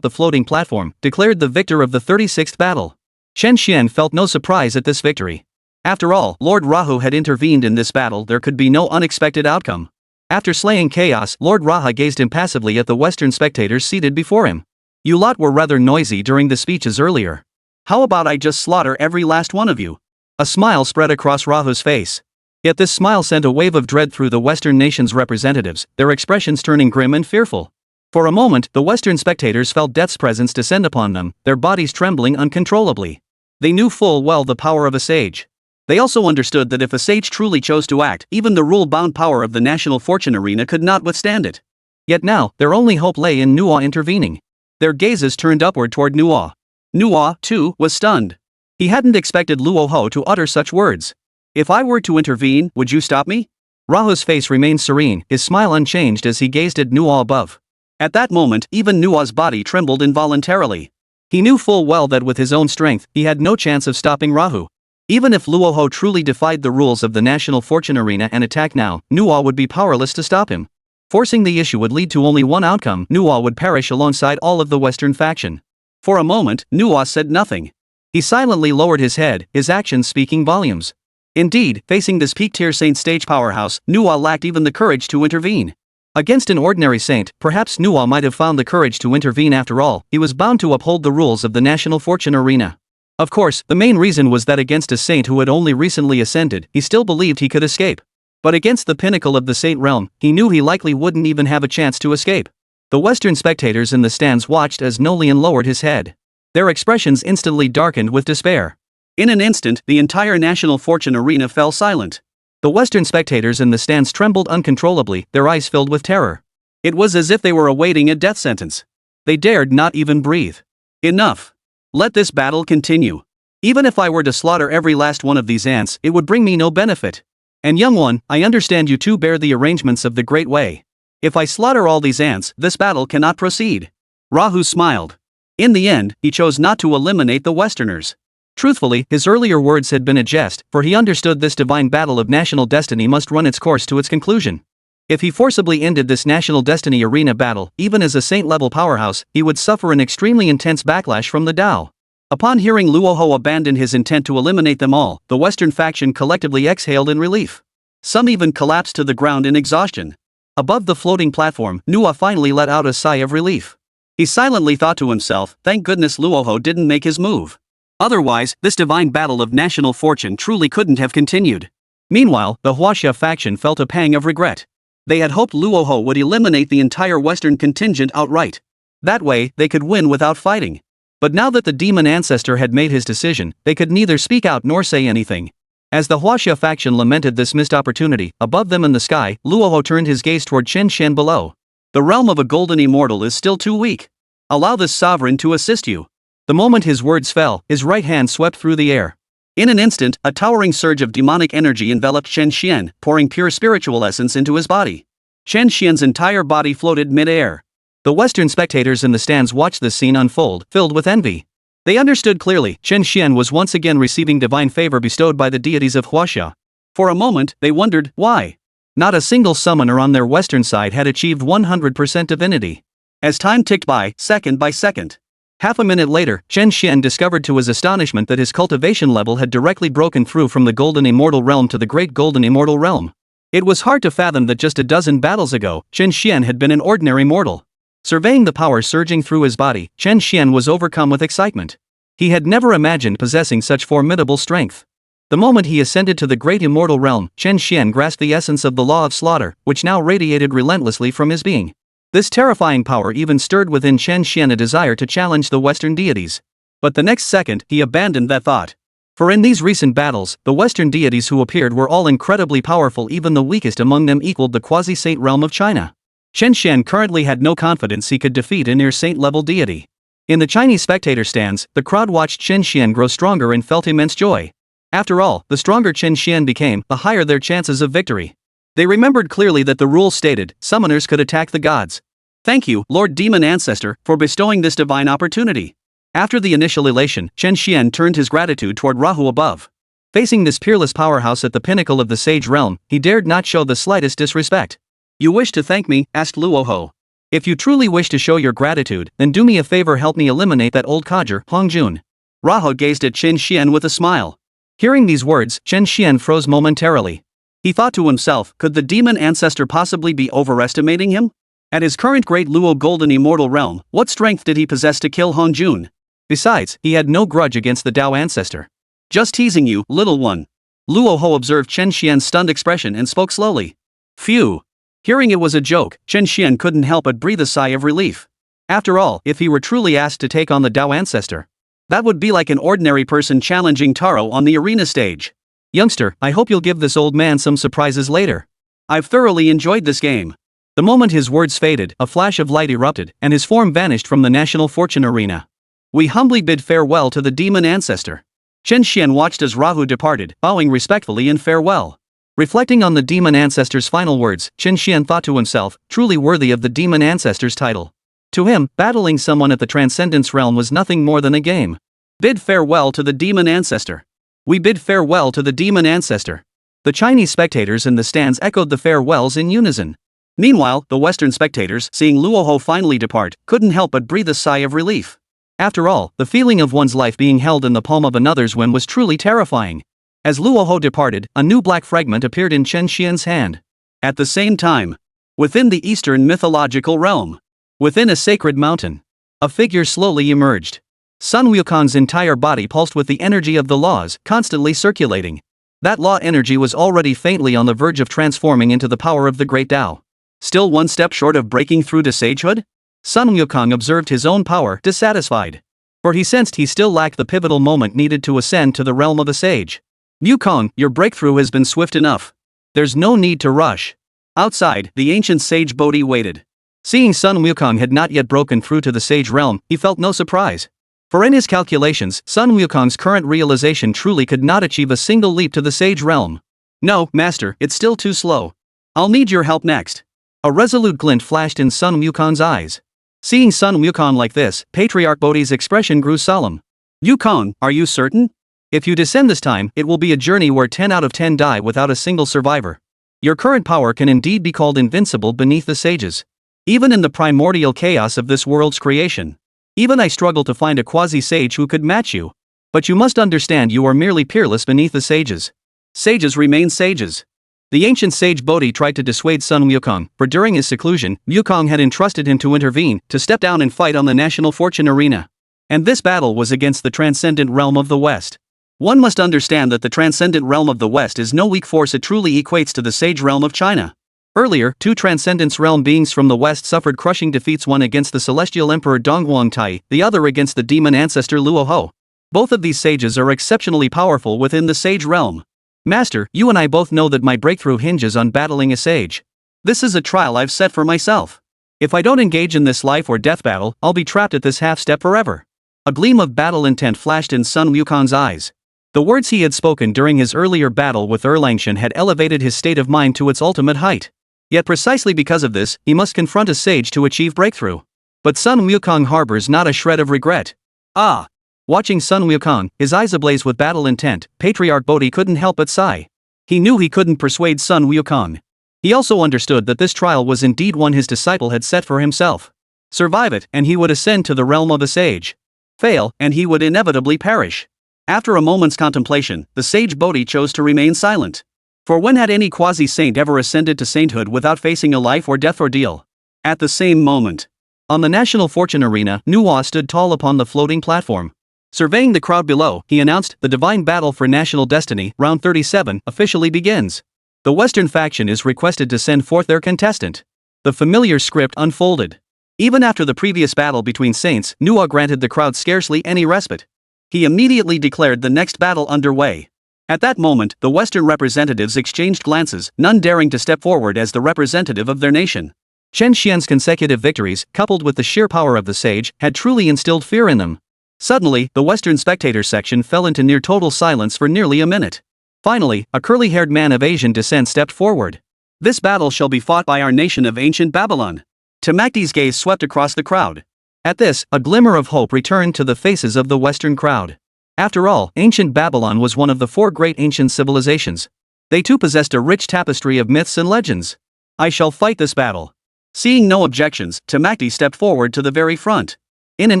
the floating platform, declared the victor of the 36th battle. Chen Xuan felt no surprise at this victory. After all, Lord Rahu had intervened in this battle. There could be no unexpected outcome. After slaying chaos, Lord Raha gazed impassively at the Western spectators seated before him. You lot were rather noisy during the speeches earlier. How about I just slaughter every last one of you? A smile spread across Rahu's face. Yet this smile sent a wave of dread through the Western nation's representatives, their expressions turning grim and fearful. For a moment, the Western spectators felt death's presence descend upon them, their bodies trembling uncontrollably. They knew full well the power of a sage. They also understood that if a sage truly chose to act, even the rule-bound power of the National Fortune Arena could not withstand it. Yet now, their only hope lay in Nuo intervening. Their gazes turned upward toward Nuo. Nuo, too, was stunned. He hadn't expected Luo Ho to utter such words. If I were to intervene, would you stop me? Rahu's face remained serene, his smile unchanged as he gazed at Nuo above. At that moment, even Nuo's body trembled involuntarily. He knew full well that with his own strength, he had no chance of stopping Rahu. Even if Luo Ho truly defied the rules of the National Fortune Arena and attacked now, Nuo would be powerless to stop him. Forcing the issue would lead to only one outcome: Nuo would perish alongside all of the Western faction. For a moment, Nuo said nothing. He silently lowered his head, his actions speaking volumes. Indeed, facing this peak-tier saint stage powerhouse, Nuo lacked even the courage to intervene. Against an ordinary saint, perhaps Nuo might have found the courage to intervene. After all, he was bound to uphold the rules of the National Fortune Arena. Of course, the main reason was that against a saint who had only recently ascended, he still believed he could escape. But against the pinnacle of the saint realm, he knew he likely wouldn't even have a chance to escape. The Western spectators in the stands watched as Nolian lowered his head. Their expressions instantly darkened with despair. In an instant, the entire National Fortune Arena fell silent. The Western spectators in the stands trembled uncontrollably, their eyes filled with terror. It was as if they were awaiting a death sentence. They dared not even breathe. Enough. Let this battle continue. Even if I were to slaughter every last one of these ants, it would bring me no benefit. And young one, I understand you too bear the arrangements of the Great Way. If I slaughter all these ants, this battle cannot proceed. Rahu smiled. In the end, he chose not to eliminate the Westerners. Truthfully, his earlier words had been a jest, for he understood this divine battle of national destiny must run its course to its conclusion. If he forcibly ended this National Destiny Arena battle, even as a saint-level powerhouse, he would suffer an extremely intense backlash from the Tao. Upon hearing Luo Ho abandon his intent to eliminate them all, the Western faction collectively exhaled in relief. Some even collapsed to the ground in exhaustion. Above the floating platform, Nuo finally let out a sigh of relief. He silently thought to himself, thank goodness Luo Ho didn't make his move. Otherwise, this divine battle of national fortune truly couldn't have continued. Meanwhile, the Huaxia faction felt a pang of regret. They had hoped Luo Ho would eliminate the entire Western contingent outright. That way, they could win without fighting. But now that the demon ancestor had made his decision, they could neither speak out nor say anything. As the Huaxia faction lamented this missed opportunity, above them in the sky, Luo Ho turned his gaze toward Chen Xuan below. The realm of a golden immortal is still too weak. Allow this sovereign to assist you. The moment his words fell, his right hand swept through the air. In an instant, a towering surge of demonic energy enveloped Chen Xuan, pouring pure spiritual essence into his body. Chen Xuan's entire body floated mid-air. The Western spectators in the stands watched this scene unfold, filled with envy. They understood clearly, Chen Xuan was once again receiving divine favor bestowed by the deities of Huaxia. For a moment, they wondered, why? Not a single summoner on their western side had achieved 100% divinity. As time ticked by second. Half a minute later, Chen Xuan discovered to his astonishment that his cultivation level had directly broken through from the Golden Immortal Realm to the Great Golden Immortal Realm. It was hard to fathom that just a dozen battles ago, Chen Xuan had been an ordinary mortal. Surveying the power surging through his body, Chen Xuan was overcome with excitement. He had never imagined possessing such formidable strength. The moment he ascended to the Great Immortal Realm, Chen Xuan grasped the essence of the law of slaughter, which now radiated relentlessly from his being. This terrifying power even stirred within Chen Xuan a desire to challenge the Western deities. But the next second, he abandoned that thought. For in these recent battles, the Western deities who appeared were all incredibly powerful, even the weakest among them equaled the quasi-saint realm of China. Chen Xuan currently had no confidence he could defeat a near-saint-level deity. In the Chinese spectator stands, the crowd watched Chen Xuan grow stronger and felt immense joy. After all, the stronger Chen Xuan became, the higher their chances of victory. They remembered clearly that the rules stated, summoners could attack the gods. Thank you, Lord Demon Ancestor, for bestowing this divine opportunity. After the initial elation, Chen Xuan turned his gratitude toward Rahu above. Facing this peerless powerhouse at the pinnacle of the sage realm, he dared not show the slightest disrespect. You wish to thank me? Asked Luoho. If you truly wish to show your gratitude, then do me a favor, help me eliminate that old codger, Hongjun. Rahu gazed at Chen Xuan with a smile. Hearing these words, Chen Xuan froze momentarily. He thought to himself, could the demon ancestor possibly be overestimating him? At his current Great Luo Golden Immortal Realm, what strength did he possess to kill Hongjun? Besides, he had no grudge against the Dao ancestor. Just teasing you, little one. Luoho observed Chen Xuan's stunned expression and spoke slowly. Phew. Hearing it was a joke, Chen Xuan couldn't help but breathe a sigh of relief. After all, if he were truly asked to take on the Dao ancestor, that would be like an ordinary person challenging Taro on the arena stage. Youngster, I hope you'll give this old man some surprises later. I've thoroughly enjoyed this game. The moment his words faded, a flash of light erupted, and his form vanished from the National Fortune Arena. We humbly bid farewell to the demon ancestor. Chen Xuan watched as Rahu departed, bowing respectfully in farewell. Reflecting on the demon ancestor's final words, Chen Xuan thought to himself, truly worthy of the demon ancestor's title. To him, battling someone at the transcendence realm was nothing more than a game. Bid farewell to the demon ancestor. We bid farewell to the demon ancestor. The Chinese spectators in the stands echoed the farewells in unison. Meanwhile, the Western spectators, seeing Luoho finally depart, couldn't help but breathe a sigh of relief. After all, the feeling of one's life being held in the palm of another's whim was truly terrifying. As Luoho departed, a new black fragment appeared in Chen Xuan's hand. At the same time, within the eastern mythological realm, within a sacred mountain, a figure slowly emerged. Sun Wukong's entire body pulsed with the energy of the laws, constantly circulating. That law energy was already faintly on the verge of transforming into the power of the great Tao. Still one step short of breaking through to sagehood? Sun Wukong observed his own power, dissatisfied. For he sensed he still lacked the pivotal moment needed to ascend to the realm of a sage. Wukong, your breakthrough has been swift enough. There's no need to rush. Outside, the ancient sage Bodhi waited. Seeing Sun Wukong had not yet broken through to the sage realm, he felt no surprise. For in his calculations, Sun Wukong's current realization truly could not achieve a single leap to the sage realm. No, master, it's still too slow. I'll need your help next. A resolute glint flashed in Sun Wukong's eyes. Seeing Sun Wukong like this, Patriarch Bodhi's expression grew solemn. Wukong, are you certain? If you descend this time, it will be a journey where 10 out of 10 die without a single survivor. Your current power can indeed be called invincible beneath the sages. Even in the primordial chaos of this world's creation, even I struggle to find a quasi-sage who could match you. But you must understand you are merely peerless beneath the sages. Sages remain sages. The ancient sage Bodhi tried to dissuade Sun Wukong, for during his seclusion, Wukong had entrusted him to intervene, to step down and fight on the National Fortune Arena. And this battle was against the transcendent realm of the West. One must understand that the transcendent realm of the West is no weak force, it truly equates to the sage realm of China. Earlier, two transcendence realm beings from the West suffered crushing defeats, one against the celestial emperor Dongguang Tai, the other against the demon ancestor Luoho. Both of these sages are exceptionally powerful within the sage realm. Master, you and I both know that my breakthrough hinges on battling a sage. This is a trial I've set for myself. If I don't engage in this life or death battle, I'll be trapped at this half-step forever. A gleam of battle intent flashed in Sun Wukong's eyes. The words he had spoken during his earlier battle with Erlang Shen had elevated his state of mind to its ultimate height. Yet precisely because of this, he must confront a sage to achieve breakthrough. But Sun Wukong harbors not a shred of regret. Ah! Watching Sun Wukong, his eyes ablaze with battle intent, Patriarch Bodhi couldn't help but sigh. He knew he couldn't persuade Sun Wukong. He also understood that this trial was indeed one his disciple had set for himself. Survive it, and he would ascend to the realm of a sage. Fail, and he would inevitably perish. After a moment's contemplation, the sage Bodhi chose to remain silent. For when had any quasi-saint ever ascended to sainthood without facing a life or death ordeal? At the same moment, on the National Fortune Arena, Nuwa stood tall upon the floating platform. Surveying the crowd below, he announced, "The divine battle for national destiny, round 37, officially begins. The Western faction is requested to send forth their contestant." The familiar script unfolded. Even after the previous battle between saints, Nuwa granted the crowd scarcely any respite. He immediately declared the next battle underway. At that moment, the Western representatives exchanged glances, none daring to step forward as the representative of their nation. Chen Xuan's consecutive victories, coupled with the sheer power of the sage, had truly instilled fear in them. Suddenly, the Western spectator section fell into near total silence for nearly a minute. Finally, a curly-haired man of Asian descent stepped forward. "This battle shall be fought by our nation of ancient Babylon." Temakti's gaze swept across the crowd. At this, a glimmer of hope returned to the faces of the Western crowd. After all, ancient Babylon was one of the 4 great ancient civilizations. They too possessed a rich tapestry of myths and legends. "I shall fight this battle." Seeing no objections, Temakti stepped forward to the very front. In an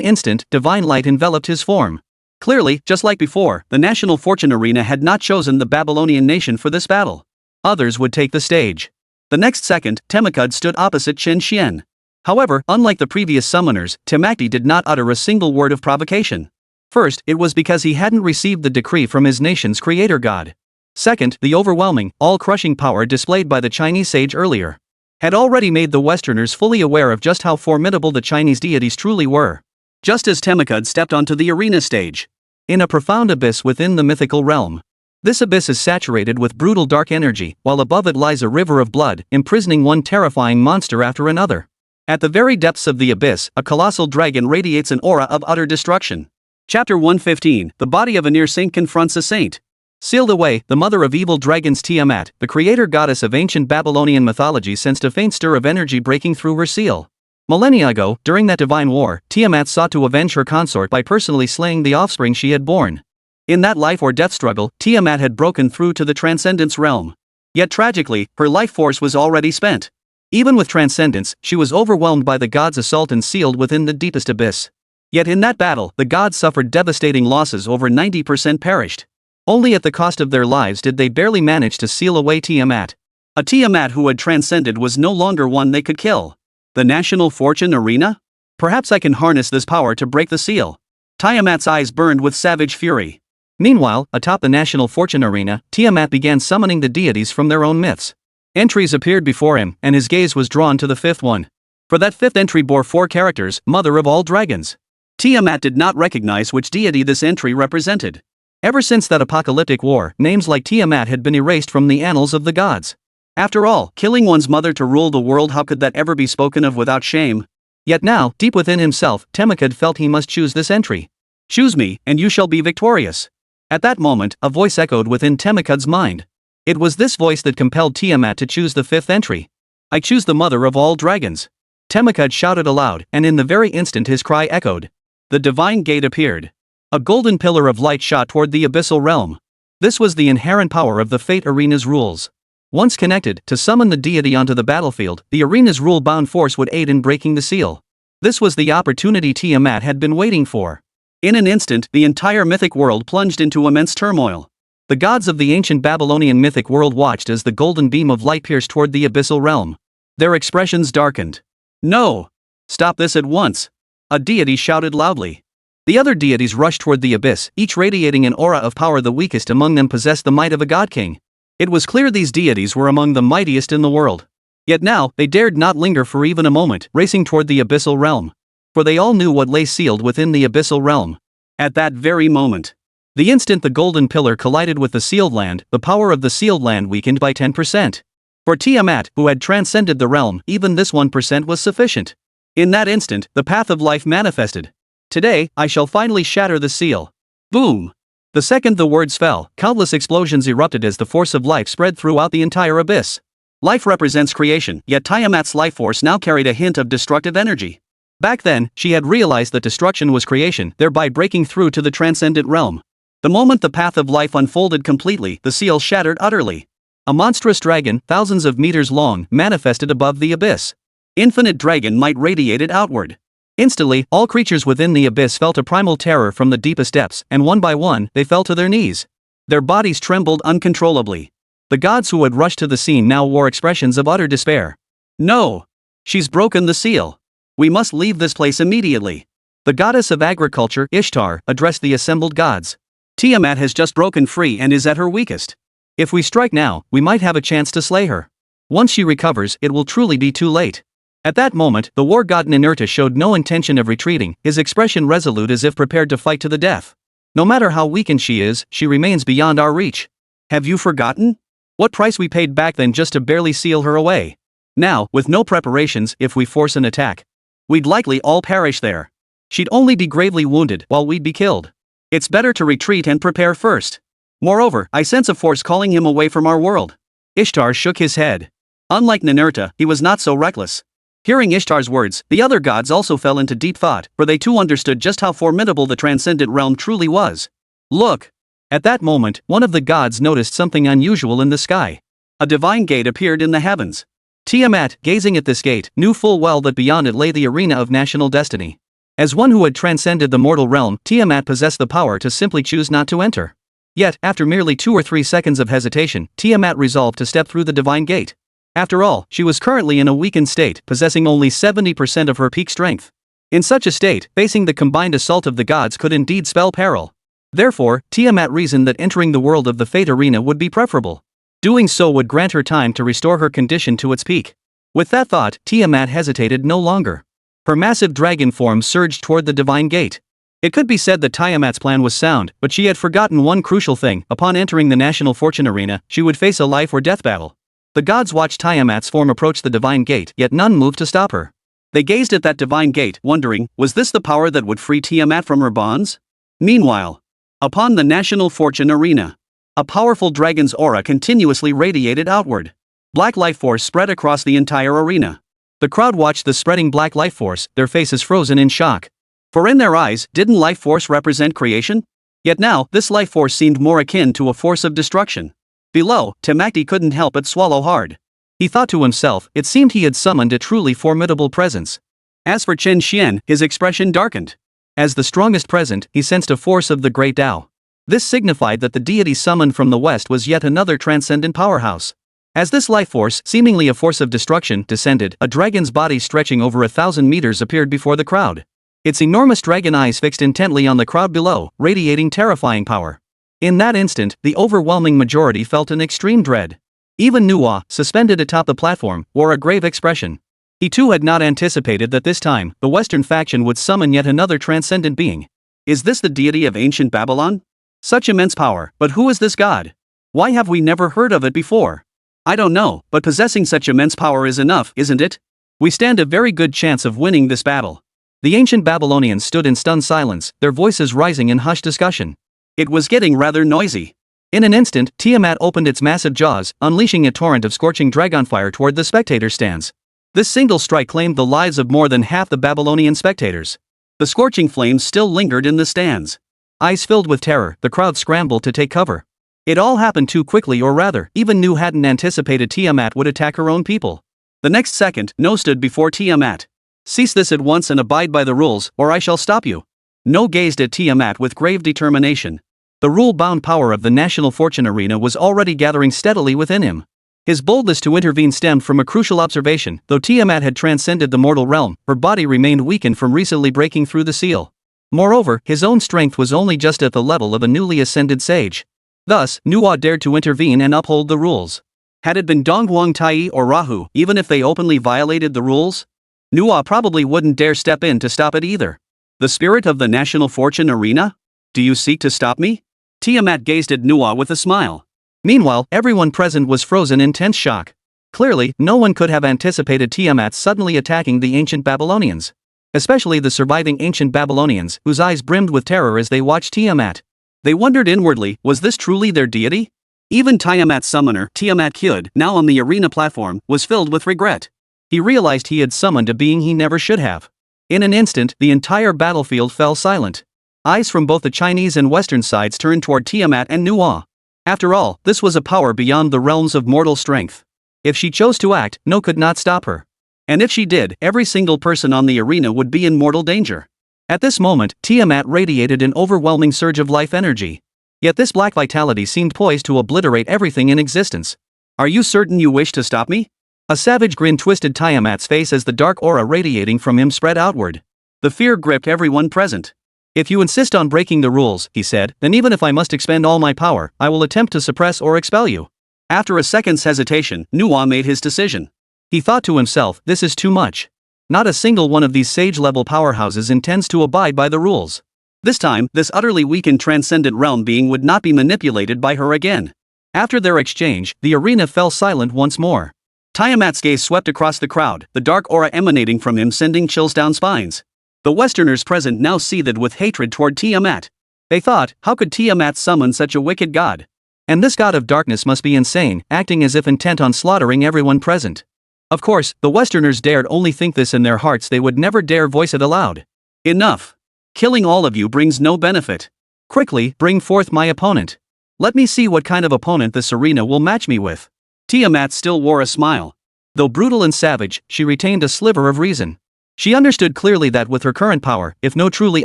instant, divine light enveloped his form. Clearly, just like before, the National Fortune Arena had not chosen the Babylonian nation for this battle. Others would take the stage. The next second, Temakti stood opposite Chen Xuan. However, unlike the previous summoners, Temakti did not utter a single word of provocation. First, it was because he hadn't received the decree from his nation's creator god. Second, the overwhelming, all-crushing power displayed by the Chinese sage earlier had already made the Westerners fully aware of just how formidable the Chinese deities truly were. Just as Temakti stepped onto the arena stage, in a profound abyss within the mythical realm. This abyss is saturated with brutal dark energy, while above it lies a river of blood, imprisoning one terrifying monster after another. At the very depths of the abyss, a colossal dragon radiates an aura of utter destruction. Chapter 115, The Body of a Near Saint Confronts a Saint. Sealed away, the mother of evil dragons Tiamat, the creator goddess of ancient Babylonian mythology, sensed a faint stir of energy breaking through her seal. Millennia ago, during that divine war, Tiamat sought to avenge her consort by personally slaying the offspring she had borne. In that life or death struggle, Tiamat had broken through to the transcendence realm. Yet tragically, her life force was already spent. Even with transcendence, she was overwhelmed by the gods' assault and sealed within the deepest abyss. Yet in that battle, the gods suffered devastating losses. Over 90% perished. Only at the cost of their lives did they barely manage to seal away Tiamat. A Tiamat who had transcended was no longer one they could kill. The National Fortune Arena? Perhaps I can harness this power to break the seal. Tiamat's eyes burned with savage fury. Meanwhile, atop the National Fortune Arena, Tiamat began summoning the deities from their own myths. Entries appeared before him, and his gaze was drawn to the 5th one. For that 5th entry bore 4 characters, Mother of all dragons. Tiamat did not recognize which deity this entry represented. Ever since that apocalyptic war, names like Tiamat had been erased from the annals of the gods. After all, killing one's mother to rule the world, how could that ever be spoken of without shame? Yet now, deep within himself, Temakti felt he must choose this entry. "Choose me, and you shall be victorious." At that moment, a voice echoed within Temakti's mind. It was this voice that compelled Tiamat to choose the 5th entry. "I choose the mother of all dragons." Temakti shouted aloud, and in the very instant his cry echoed. The divine gate appeared. A golden pillar of light shot toward the abyssal realm. This was the inherent power of the Fate Arena's rules. Once connected, to summon the deity onto the battlefield, the arena's rule-bound force would aid in breaking the seal. This was the opportunity Tiamat had been waiting for. In an instant, the entire mythic world plunged into immense turmoil. The gods of the ancient Babylonian mythic world watched as the golden beam of light pierced toward the abyssal realm. Their expressions darkened. "No! Stop this at once!" A deity shouted loudly. The other deities rushed toward the abyss, each radiating an aura of power. The weakest among them possessed the might of a god-king. It was clear these deities were among the mightiest in the world. Yet now, they dared not linger for even a moment, racing toward the abyssal realm. For they all knew what lay sealed within the abyssal realm. At that very moment, the instant the golden pillar collided with the sealed land, the power of the sealed land weakened by 10%. For Tiamat, who had transcended the realm, even this 1% was sufficient. In that instant, the path of life manifested. "Today, I shall finally shatter the seal." Boom! The second the words fell, countless explosions erupted as the force of life spread throughout the entire abyss. Life represents creation, yet Tiamat's life force now carried a hint of destructive energy. Back then, she had realized that destruction was creation, thereby breaking through to the transcendent realm. The moment the path of life unfolded completely, the seal shattered utterly. A monstrous dragon, thousands of meters long, manifested above the abyss. Infinite dragon might radiated outward. Instantly, all creatures within the abyss felt a primal terror from the deepest depths, and one by one, they fell to their knees. Their bodies trembled uncontrollably. The gods who had rushed to the scene now wore expressions of utter despair. No! She's broken the seal. We must leave this place immediately. The goddess of agriculture, Ishtar, addressed the assembled gods. Tiamat has just broken free and is at her weakest. If we strike now, we might have a chance to slay her. Once she recovers, it will truly be too late. At that moment, the war god Ninurta showed no intention of retreating, his expression resolute as if prepared to fight to the death. No matter how weakened she is, she remains beyond our reach. Have you forgotten? What price we paid back then just to barely seal her away? Now, with no preparations, if we force an attack, we'd likely all perish there. She'd only be gravely wounded while we'd be killed. It's better to retreat and prepare first. Moreover, I sense a force calling him away from our world. Ishtar shook his head. Unlike Ninurta, he was not so reckless. Hearing Ishtar's words, the other gods also fell into deep thought, for they too understood just how formidable the transcendent realm truly was. Look! At that moment, one of the gods noticed something unusual in the sky. A divine gate appeared in the heavens. Tiamat, gazing at this gate, knew full well that beyond it lay the arena of national destiny. As one who had transcended the mortal realm, Tiamat possessed the power to simply choose not to enter. Yet, after merely 2 or 3 seconds of hesitation, Tiamat resolved to step through the divine gate. After all, she was currently in a weakened state, possessing only 70% of her peak strength. In such a state, facing the combined assault of the gods could indeed spell peril. Therefore, Tiamat reasoned that entering the world of the Fate Arena would be preferable. Doing so would grant her time to restore her condition to its peak. With that thought, Tiamat hesitated no longer. Her massive dragon form surged toward the divine gate. It could be said that Tiamat's plan was sound, but she had forgotten one crucial thing: upon entering the National Fortune Arena, she would face a life or death battle. The gods watched Tiamat's form approach the divine gate, yet none moved to stop her. They gazed at that divine gate, wondering, was this the power that would free Tiamat from her bonds? Meanwhile, upon the National Fortune Arena, a powerful dragon's aura continuously radiated outward. Black life force spread across the entire arena. The crowd watched the spreading black life force, their faces frozen in shock. For in their eyes, didn't life force represent creation? Yet now, this life force seemed more akin to a force of destruction. Below, Tiamat couldn't help but swallow hard. He thought to himself, it seemed he had summoned a truly formidable presence. As for Chen Xuan, his expression darkened. As the strongest present, he sensed a force of the great Tao. This signified that the deity summoned from the west was yet another transcendent powerhouse. As this life force, seemingly a force of destruction, descended, a dragon's body stretching over 1,000 meters appeared before the crowd. Its enormous dragon eyes fixed intently on the crowd below, radiating terrifying power. In that instant, the overwhelming majority felt an extreme dread. Even Nuwa, suspended atop the platform, wore a grave expression. He too had not anticipated that this time, the Western faction would summon yet another transcendent being. Is this the deity of ancient Babylon? Such immense power, but who is this god? Why have we never heard of it before? I don't know, but possessing such immense power is enough, isn't it? We stand a very good chance of winning this battle. The ancient Babylonians stood in stunned silence, their voices rising in hushed discussion. It was getting rather noisy. In an instant, Tiamat opened its massive jaws, unleashing a torrent of scorching dragonfire toward the spectator stands. This single strike claimed the lives of more than half the Babylonian spectators. The scorching flames still lingered in the stands. Eyes filled with terror, the crowd scrambled to take cover. It all happened too quickly, or rather, even Nu hadn't anticipated Tiamat would attack her own people. The next second, No stood before Tiamat. Cease this at once and abide by the rules, or I shall stop you. No gazed at Tiamat with grave determination. The rule-bound power of the National Fortune Arena was already gathering steadily within him. His boldness to intervene stemmed from a crucial observation: though Tiamat had transcended the mortal realm, her body remained weakened from recently breaking through the seal. Moreover, his own strength was only just at the level of a newly ascended sage. Thus, Nuwa dared to intervene and uphold the rules. Had it been Donghuang Tai or Rahu, even if they openly violated the rules, Nuwa probably wouldn't dare step in to stop it either. The spirit of the National Fortune Arena? Do you seek to stop me? Tiamat gazed at Nuwa with a smile. Meanwhile, everyone present was frozen in tense shock. Clearly, no one could have anticipated Tiamat suddenly attacking the ancient Babylonians. Especially the surviving ancient Babylonians, whose eyes brimmed with terror as they watched Tiamat. They wondered inwardly, was this truly their deity? Even Tiamat's summoner, Tiamat Kyud, now on the arena platform, was filled with regret. He realized he had summoned a being he never should have. In an instant, the entire battlefield fell silent. Eyes from both the Chinese and Western sides turned toward Tiamat and Nuwa. After all, this was a power beyond the realms of mortal strength. If she chose to act, no could not stop her. And if she did, every single person on the arena would be in mortal danger. At this moment, Tiamat radiated an overwhelming surge of life energy. Yet this black vitality seemed poised to obliterate everything in existence. Are you certain you wish to stop me? A savage grin twisted Tiamat's face as the dark aura radiating from him spread outward. The fear gripped everyone present. If you insist on breaking the rules, he said, then even if I must expend all my power, I will attempt to suppress or expel you. After a second's hesitation, Nuwa made his decision. He thought to himself, this is too much. Not a single one of these sage-level powerhouses intends to abide by the rules. This time, this utterly weakened transcendent realm being would not be manipulated by her again. After their exchange, the arena fell silent once more. Tiamat's gaze swept across the crowd, the dark aura emanating from him sending chills down spines. The Westerners present now seethed with hatred toward Tiamat. They thought, how could Tiamat summon such a wicked god? And this god of darkness must be insane, acting as if intent on slaughtering everyone present. Of course, the Westerners dared only think this in their hearts, they would never dare voice it aloud. Enough. Killing all of you brings no benefit. Quickly, bring forth my opponent. Let me see what kind of opponent this arena will match me with. Tiamat still wore a smile. Though brutal and savage, she retained a sliver of reason. She understood clearly that with her current power, if No truly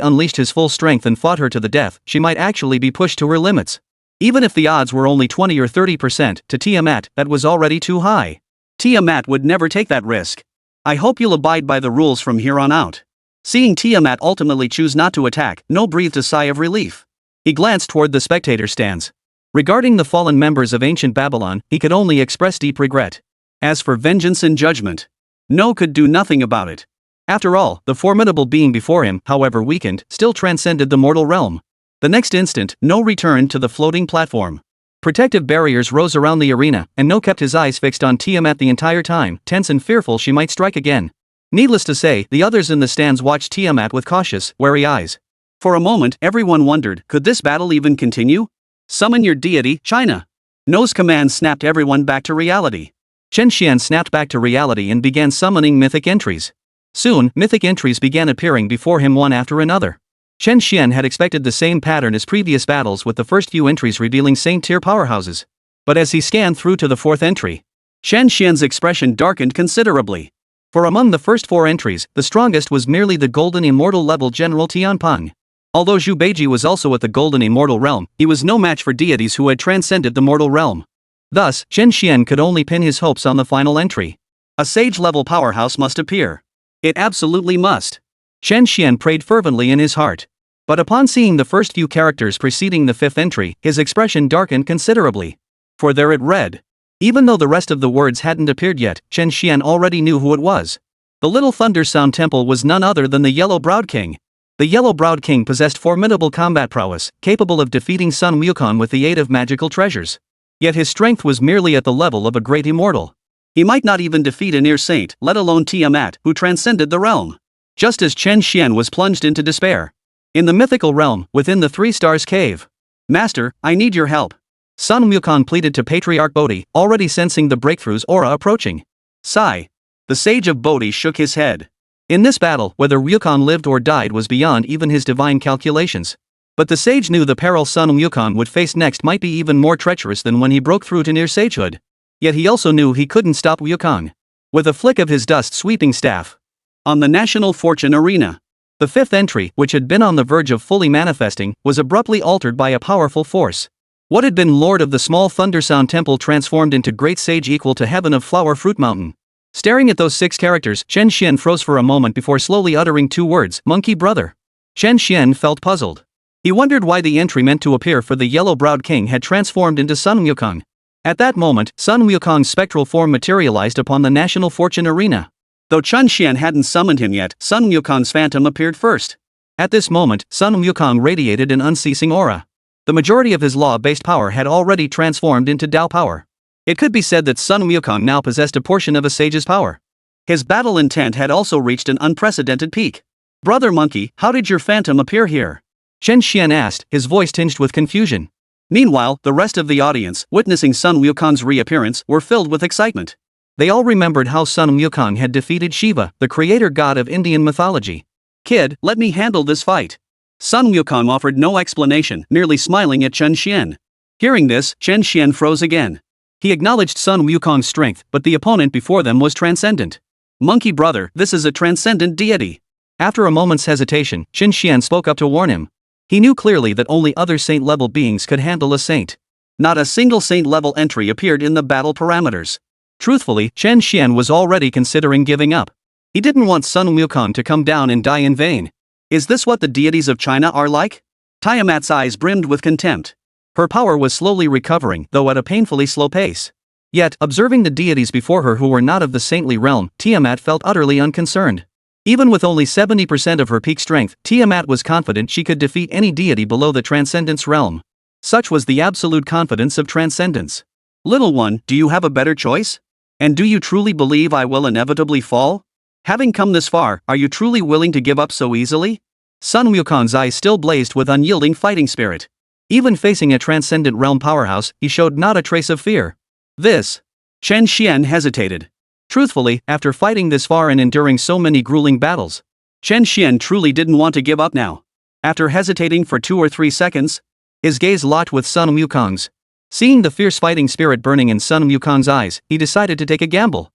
unleashed his full strength and fought her to the death, she might actually be pushed to her limits. Even if the odds were only 20 or 30%, to Tiamat, that was already too high. Tiamat would never take that risk. I hope you'll abide by the rules from here on out. Seeing Tiamat ultimately choose not to attack, No breathed a sigh of relief. He glanced toward the spectator stands. Regarding the fallen members of ancient Babylon, he could only express deep regret. As for vengeance and judgment, No could do nothing about it. After all, the formidable being before him, however weakened, still transcended the mortal realm. The next instant, No returned to the floating platform. Protective barriers rose around the arena, and No kept his eyes fixed on Tiamat the entire time, tense and fearful she might strike again. Needless to say, the others in the stands watched Tiamat with cautious, wary eyes. For a moment, everyone wondered, could this battle even continue? Summon your deity, China. No's command snapped everyone back to reality. Chen Xuan snapped back to reality and began summoning mythic entries. Soon, mythic entries began appearing before him one after another. Chen Xuan had expected the same pattern as previous battles, with the first few entries revealing Saint-tier powerhouses. But as he scanned through to the fourth entry, Chen Xuan's expression darkened considerably. For among the first four entries, the strongest was merely the golden immortal level General Tianpeng. Although Zhu Beiji was also at the golden immortal realm, he was no match for deities who had transcended the mortal realm. Thus, Chen Xuan could only pin his hopes on the final entry. A sage-level powerhouse must appear. It absolutely must. Chen Xuan prayed fervently in his heart. But upon seeing the first few characters preceding the fifth entry, his expression darkened considerably. For there it read. Even though the rest of the words hadn't appeared yet, Chen Xuan already knew who it was. The Little Thunder Sound Temple was none other than the Yellow-Browed King. The Yellow-Browed King possessed formidable combat prowess, capable of defeating Sun Wukong with the aid of magical treasures. Yet his strength was merely at the level of a great immortal. He might not even defeat a near saint, let alone Tiamat, who transcended the realm. Just as Chen Xuan was plunged into despair. In the mythical realm, within the Three Stars Cave. Master, I need your help. Sun Wukong pleaded to Patriarch Bodhi, already sensing the breakthrough's aura approaching. Sigh. The sage of Bodhi shook his head. In this battle, whether Wukong lived or died was beyond even his divine calculations. But the sage knew the peril Sun Wukong would face next might be even more treacherous than when he broke through to near sagehood. Yet he also knew he couldn't stop Wukong. With a flick of his dust-sweeping staff. On the National Fortune Arena. The fifth entry, which had been on the verge of fully manifesting, was abruptly altered by a powerful force. What had been Lord of the Small Thundersound Temple transformed into Great Sage equal to Heaven of Flower Fruit Mountain. Staring at those six characters, Chen Xuan froze for a moment before slowly uttering two words, Monkey Brother. Chen Xuan felt puzzled. He wondered why the entry meant to appear for the Yellow-Browed King had transformed into Sun Wukong. At that moment, Sun Wukong's spectral form materialized upon the National Fortune Arena. Though Chen Xuan hadn't summoned him yet, Sun Wukong's phantom appeared first. At this moment, Sun Wukong radiated an unceasing aura. The majority of his law-based power had already transformed into Dao power. It could be said that Sun Wukong now possessed a portion of a sage's power. His battle intent had also reached an unprecedented peak. Brother Monkey, how did your phantom appear here? Chen Xuan asked, his voice tinged with confusion. Meanwhile, the rest of the audience, witnessing Sun Wukong's reappearance, were filled with excitement. They all remembered how Sun Wukong had defeated Shiva, the creator god of Indian mythology. Kid, let me handle this fight. Sun Wukong offered no explanation, merely smiling at Chen Xuan. Hearing this, Chen Xuan froze again. He acknowledged Sun Wukong's strength, but the opponent before them was transcendent. Monkey brother, this is a transcendent deity. After a moment's hesitation, Chen Xuan spoke up to warn him. He knew clearly that only other saint-level beings could handle a saint. Not a single saint-level entry appeared in the battle parameters. Truthfully, Chen Xuan was already considering giving up. He didn't want Sun Wukong to come down and die in vain. Is this what the deities of China are like? Tiamat's eyes brimmed with contempt. Her power was slowly recovering, though at a painfully slow pace. Yet, observing the deities before her who were not of the saintly realm, Tiamat felt utterly unconcerned. Even with only 70% of her peak strength, Tiamat was confident she could defeat any deity below the transcendence realm. Such was the absolute confidence of transcendence. Little one, do you have a better choice? And do you truly believe I will inevitably fall? Having come this far, are you truly willing to give up so easily? Sun Wukong's eyes still blazed with unyielding fighting spirit. Even facing a transcendent realm powerhouse, he showed not a trace of fear. This. Chen Xuan hesitated. Truthfully, after fighting this far and enduring so many grueling battles, Chen Xuan truly didn't want to give up now. After hesitating for 2 or 3 seconds, his gaze locked with Sun Wukong's. Seeing the fierce fighting spirit burning in Sun Wukong's eyes, he decided to take a gamble.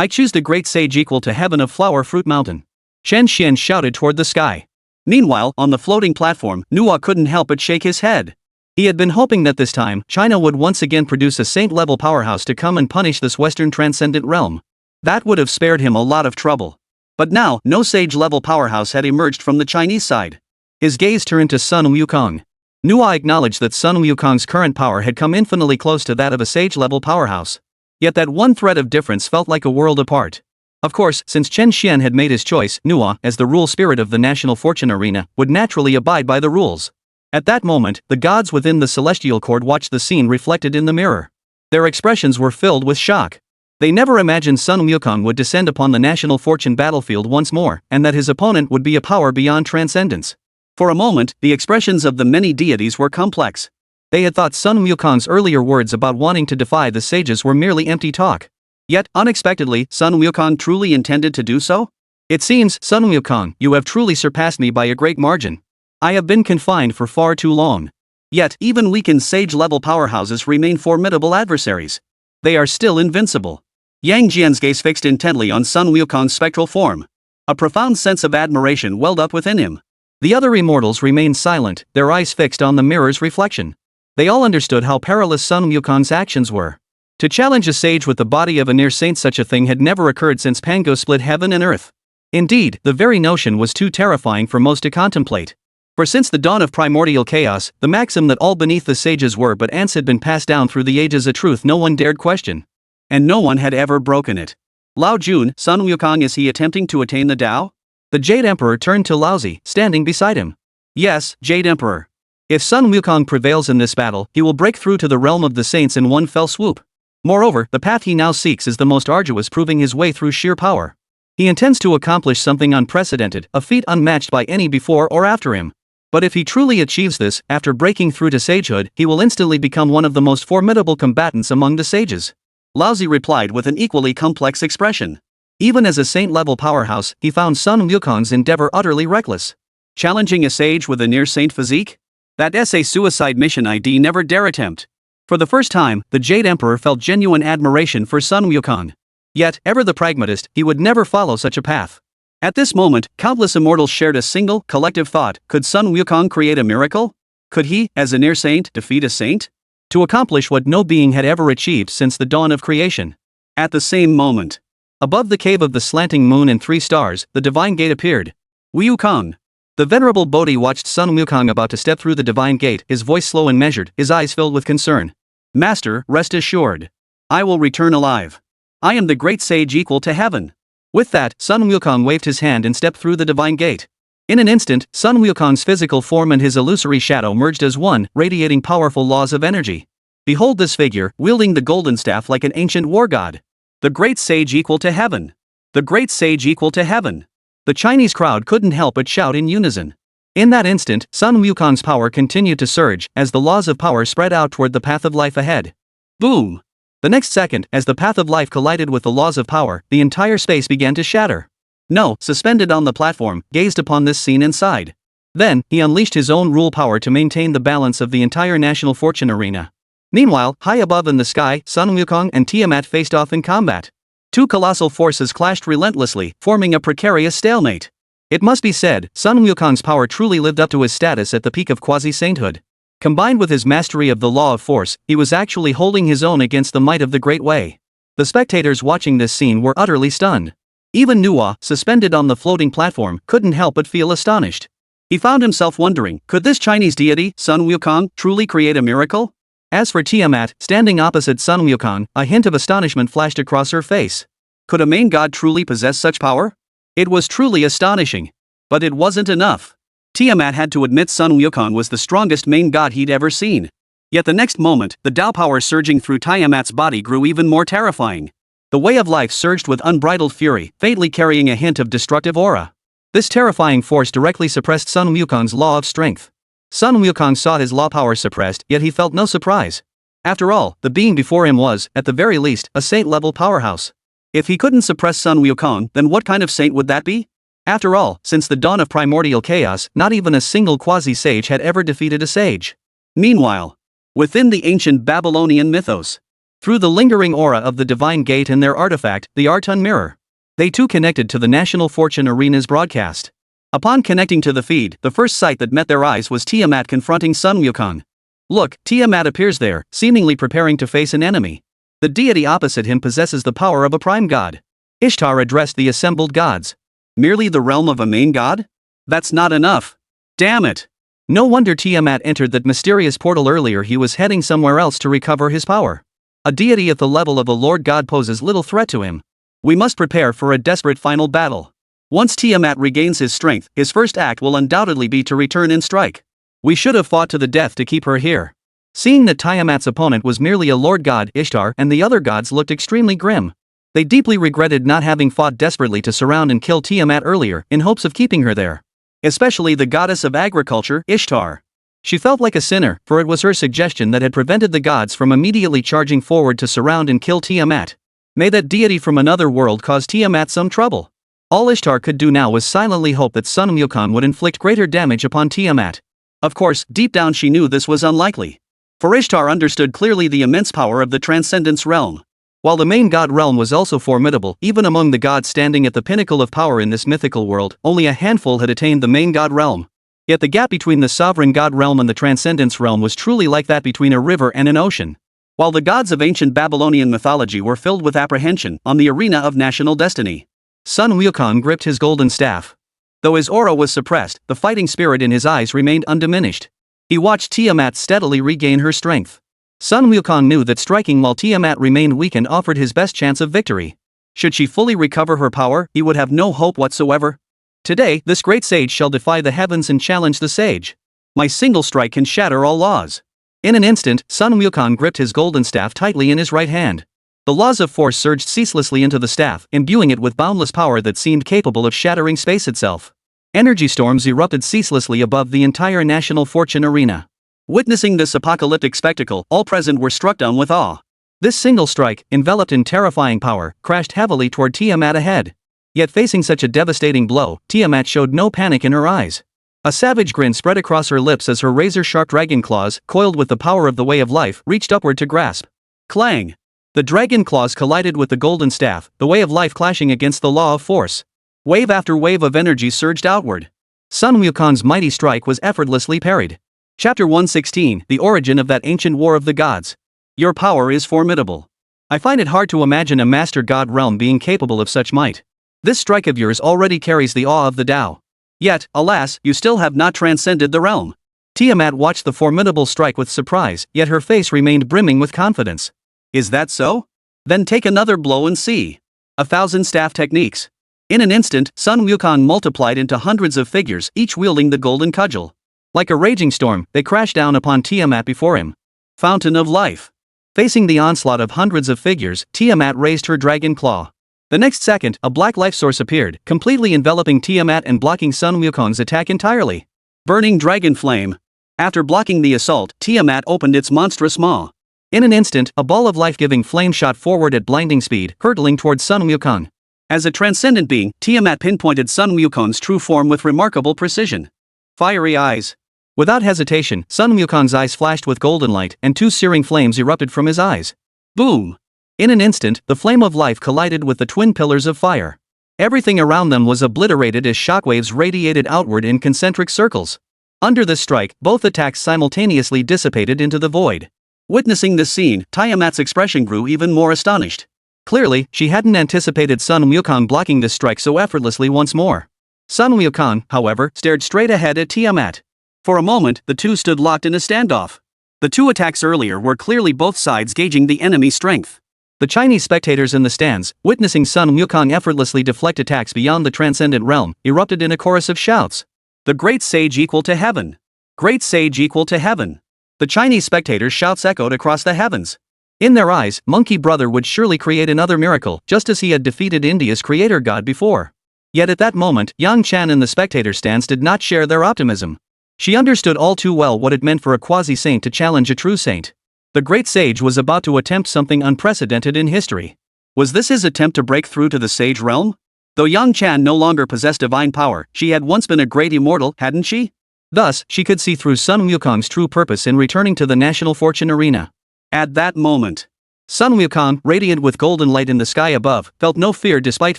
I choose the great sage equal to heaven of Flower Fruit Mountain. Chen Xuan shouted toward the sky. Meanwhile, on the floating platform, Nuwa couldn't help but shake his head. He had been hoping that this time, China would once again produce a saint-level powerhouse to come and punish this Western transcendent realm. That would have spared him a lot of trouble. But now, no sage-level powerhouse had emerged from the Chinese side. His gaze turned to Sun Wukong. Nuwa acknowledged that Sun Wukong's current power had come infinitely close to that of a sage-level powerhouse. Yet that one thread of difference felt like a world apart. Of course, since Chen Xuan had made his choice, Nuwa, as the rule spirit of the national fortune arena, would naturally abide by the rules. At that moment, the gods within the celestial court watched the scene reflected in the mirror. Their expressions were filled with shock. They never imagined Sun Wukong would descend upon the national fortune battlefield once more, and that his opponent would be a power beyond transcendence. For a moment, the expressions of the many deities were complex. They had thought Sun Wukong's earlier words about wanting to defy the sages were merely empty talk. Yet, unexpectedly, Sun Wukong truly intended to do so? It seems, Sun Wukong, you have truly surpassed me by a great margin. I have been confined for far too long. Yet, even weakened sage-level powerhouses remain formidable adversaries. They are still invincible. Yang Jian's gaze fixed intently on Sun Wukong's spectral form. A profound sense of admiration welled up within him. The other immortals remained silent, their eyes fixed on the mirror's reflection. They all understood how perilous Sun Wukong's actions were. To challenge a sage with the body of a near saint, such a thing had never occurred since Pangu split heaven and earth. Indeed, the very notion was too terrifying for most to contemplate. For since the dawn of primordial chaos, the maxim that all beneath the sages were but ants had been passed down through the ages, a truth no one dared question. And no one had ever broken it. Lao Jun, Sun Wukong, is he attempting to attain the Tao? The Jade Emperor turned to Laozi, standing beside him. Yes, Jade Emperor. If Sun Wukong prevails in this battle, he will break through to the realm of the saints in one fell swoop. Moreover, the path he now seeks is the most arduous, proving his way through sheer power. He intends to accomplish something unprecedented, a feat unmatched by any before or after him. But if he truly achieves this, after breaking through to sagehood, he will instantly become one of the most formidable combatants among the sages. Laozi replied with an equally complex expression. Even as a saint-level powerhouse, he found Sun Wukong's endeavor utterly reckless. Challenging a sage with a near-saint physique? That's a suicide mission I'd never dare attempt. For the first time, the Jade Emperor felt genuine admiration for Sun Wukong. Yet, ever the pragmatist, he would never follow such a path. At this moment, countless immortals shared a single, collective thought: could Sun Wukong create a miracle? Could he, as a near-saint, defeat a saint? To accomplish what no being had ever achieved since the dawn of creation. At the same moment, above the cave of the slanting moon and 3 stars, the divine gate appeared. Wukong. The venerable Bodhi watched Sun Wukong about to step through the divine gate, his voice slow and measured, his eyes filled with concern. Master, rest assured. I will return alive. I am the great sage equal to heaven. With that, Sun Wukong waved his hand and stepped through the divine gate. In an instant, Sun Wukong's physical form and his illusory shadow merged as one, radiating powerful laws of energy. Behold this figure, wielding the golden staff like an ancient war god. The great sage equal to heaven. The great sage equal to heaven. The Chinese crowd couldn't help but shout in unison. In that instant, Sun Wukong's power continued to surge, as the laws of power spread out toward the path of life ahead. Boom! The next second, as the path of life collided with the laws of power, the entire space began to shatter. No, suspended on the platform, gazed upon this scene and sighed. Then, he unleashed his own rule power to maintain the balance of the entire national fortune arena. Meanwhile, high above in the sky, Sun Wukong and Tiamat faced off in combat. Two colossal forces clashed relentlessly, forming a precarious stalemate. It must be said, Sun Wukong's power truly lived up to his status at the peak of quasi-sainthood. Combined with his mastery of the law of force, he was actually holding his own against the might of the Great Way. The spectators watching this scene were utterly stunned. Even Nuwa, suspended on the floating platform, couldn't help but feel astonished. He found himself wondering, could this Chinese deity, Sun Wukong, truly create a miracle? As for Tiamat, standing opposite Sun Wukong, a hint of astonishment flashed across her face. Could a main god truly possess such power? It was truly astonishing. But it wasn't enough. Tiamat had to admit Sun Wukong was the strongest main god he'd ever seen. Yet the next moment, the Tao power surging through Tiamat's body grew even more terrifying. The way of life surged with unbridled fury, faintly carrying a hint of destructive aura. This terrifying force directly suppressed Sun Wukong's law of strength. Sun Wukong saw his law power suppressed, yet he felt no surprise. After all, the being before him was, at the very least, a saint-level powerhouse. If he couldn't suppress Sun Wukong, then what kind of saint would that be? After all, since the dawn of primordial chaos, not even a single quasi-sage had ever defeated a sage. Meanwhile, within the ancient Babylonian mythos, through the lingering aura of the divine gate and their artifact, the Artun mirror, they too connected to the National Fortune Arena's broadcast. Upon connecting to the feed, the first sight that met their eyes was Tiamat confronting Sun Wukong. Look, Tiamat appears there, seemingly preparing to face an enemy. The deity opposite him possesses the power of a prime god. Ishtar addressed the assembled gods. Merely the realm of a main god? That's not enough. Damn it! No wonder Tiamat entered that mysterious portal earlier. He was heading somewhere else to recover his power. A deity at the level of a lord god poses little threat to him. We must prepare for a desperate final battle. Once Tiamat regains his strength, his first act will undoubtedly be to return and strike. We should have fought to the death to keep her here. Seeing that Tiamat's opponent was merely a lord god, Ishtar and the other gods looked extremely grim. They deeply regretted not having fought desperately to surround and kill Tiamat earlier, in hopes of keeping her there. Especially the goddess of agriculture, Ishtar. She felt like a sinner, for it was her suggestion that had prevented the gods from immediately charging forward to surround and kill Tiamat. May that deity from another world cause Tiamat some trouble. All Ishtar could do now was silently hope that Sun Wukong would inflict greater damage upon Tiamat. Of course, deep down she knew this was unlikely. For Ishtar understood clearly the immense power of the Transcendence realm. While the main god realm was also formidable, even among the gods standing at the pinnacle of power in this mythical world, only a handful had attained the main god realm. Yet the gap between the sovereign god realm and the Transcendence realm was truly like that between a river and an ocean. While the gods of ancient Babylonian mythology were filled with apprehension on the arena of national destiny, Sun Wukong gripped his golden staff. Though his aura was suppressed, the fighting spirit in his eyes remained undiminished. He watched Tiamat steadily regain her strength. Sun Wukong knew that striking while Tiamat remained weakened offered his best chance of victory. Should she fully recover her power, he would have no hope whatsoever. Today, this great sage shall defy the heavens and challenge the sage. My single strike can shatter all laws. In an instant, Sun Wukong gripped his golden staff tightly in his right hand. The laws of force surged ceaselessly into the staff, imbuing it with boundless power that seemed capable of shattering space itself. Energy storms erupted ceaselessly above the entire national fortune arena. Witnessing this apocalyptic spectacle, all present were struck down with awe. This single strike, enveloped in terrifying power, crashed heavily toward Tiamat ahead. Yet facing such a devastating blow, Tiamat showed no panic in her eyes. A savage grin spread across her lips as her razor-sharp dragon claws, coiled with the power of the way of life, reached upward to grasp. Clang! The dragon claws collided with the golden staff, the way of life clashing against the law of force. Wave after wave of energy surged outward. Sun Wukong's mighty strike was effortlessly parried. Chapter 116, The Origin of that Ancient War of the Gods. Your power is formidable. I find it hard to imagine a master god realm being capable of such might. This strike of yours already carries the awe of the Tao. Yet, alas, you still have not transcended the realm. Tiamat watched the formidable strike with surprise, yet her face remained brimming with confidence. Is that so? Then take another blow and see. 1,000 staff techniques. In an instant, Sun Wukong multiplied into hundreds of figures, each wielding the golden cudgel. Like a raging storm, they crashed down upon Tiamat before him. Fountain of life. Facing the onslaught of hundreds of figures, Tiamat raised her dragon claw. The next second, a black life source appeared, completely enveloping Tiamat and blocking Sun Wukong's attack entirely. Burning dragon flame. After blocking the assault, Tiamat opened its monstrous maw. In an instant, a ball of life-giving flame shot forward at blinding speed, hurtling towards Sun Wukong. As a transcendent being, Tiamat pinpointed Sun Wukong's true form with remarkable precision. Fiery eyes. Without hesitation, Sun Wukong's eyes flashed with golden light, and two searing flames erupted from his eyes. Boom! In an instant, the flame of life collided with the twin pillars of fire. Everything around them was obliterated as shockwaves radiated outward in concentric circles. Under this strike, both attacks simultaneously dissipated into the void. Witnessing this scene, Tiamat's expression grew even more astonished. Clearly, she hadn't anticipated Sun Wukong blocking this strike so effortlessly once more. Sun Wukong, however, stared straight ahead at Tiamat. For a moment, the two stood locked in a standoff. The two attacks earlier were clearly both sides gauging the enemy's strength. The Chinese spectators in the stands, witnessing Sun Wukong effortlessly deflect attacks beyond the transcendent realm, erupted in a chorus of shouts. The great sage equal to heaven. Great sage equal to heaven. The Chinese spectators' shouts echoed across the heavens. In their eyes, Monkey Brother would surely create another miracle, just as he had defeated India's creator god before. Yet at that moment, Yang Chan in the spectator stands did not share their optimism. She understood all too well what it meant for a quasi-saint to challenge a true saint. The great sage was about to attempt something unprecedented in history. Was this his attempt to break through to the sage realm? Though Yang Chan no longer possessed divine power, she had once been a great immortal, hadn't she? Thus, she could see through Sun Wukong's true purpose in returning to the national fortune arena. At that moment, Sun Wukong, radiant with golden light in the sky above, felt no fear despite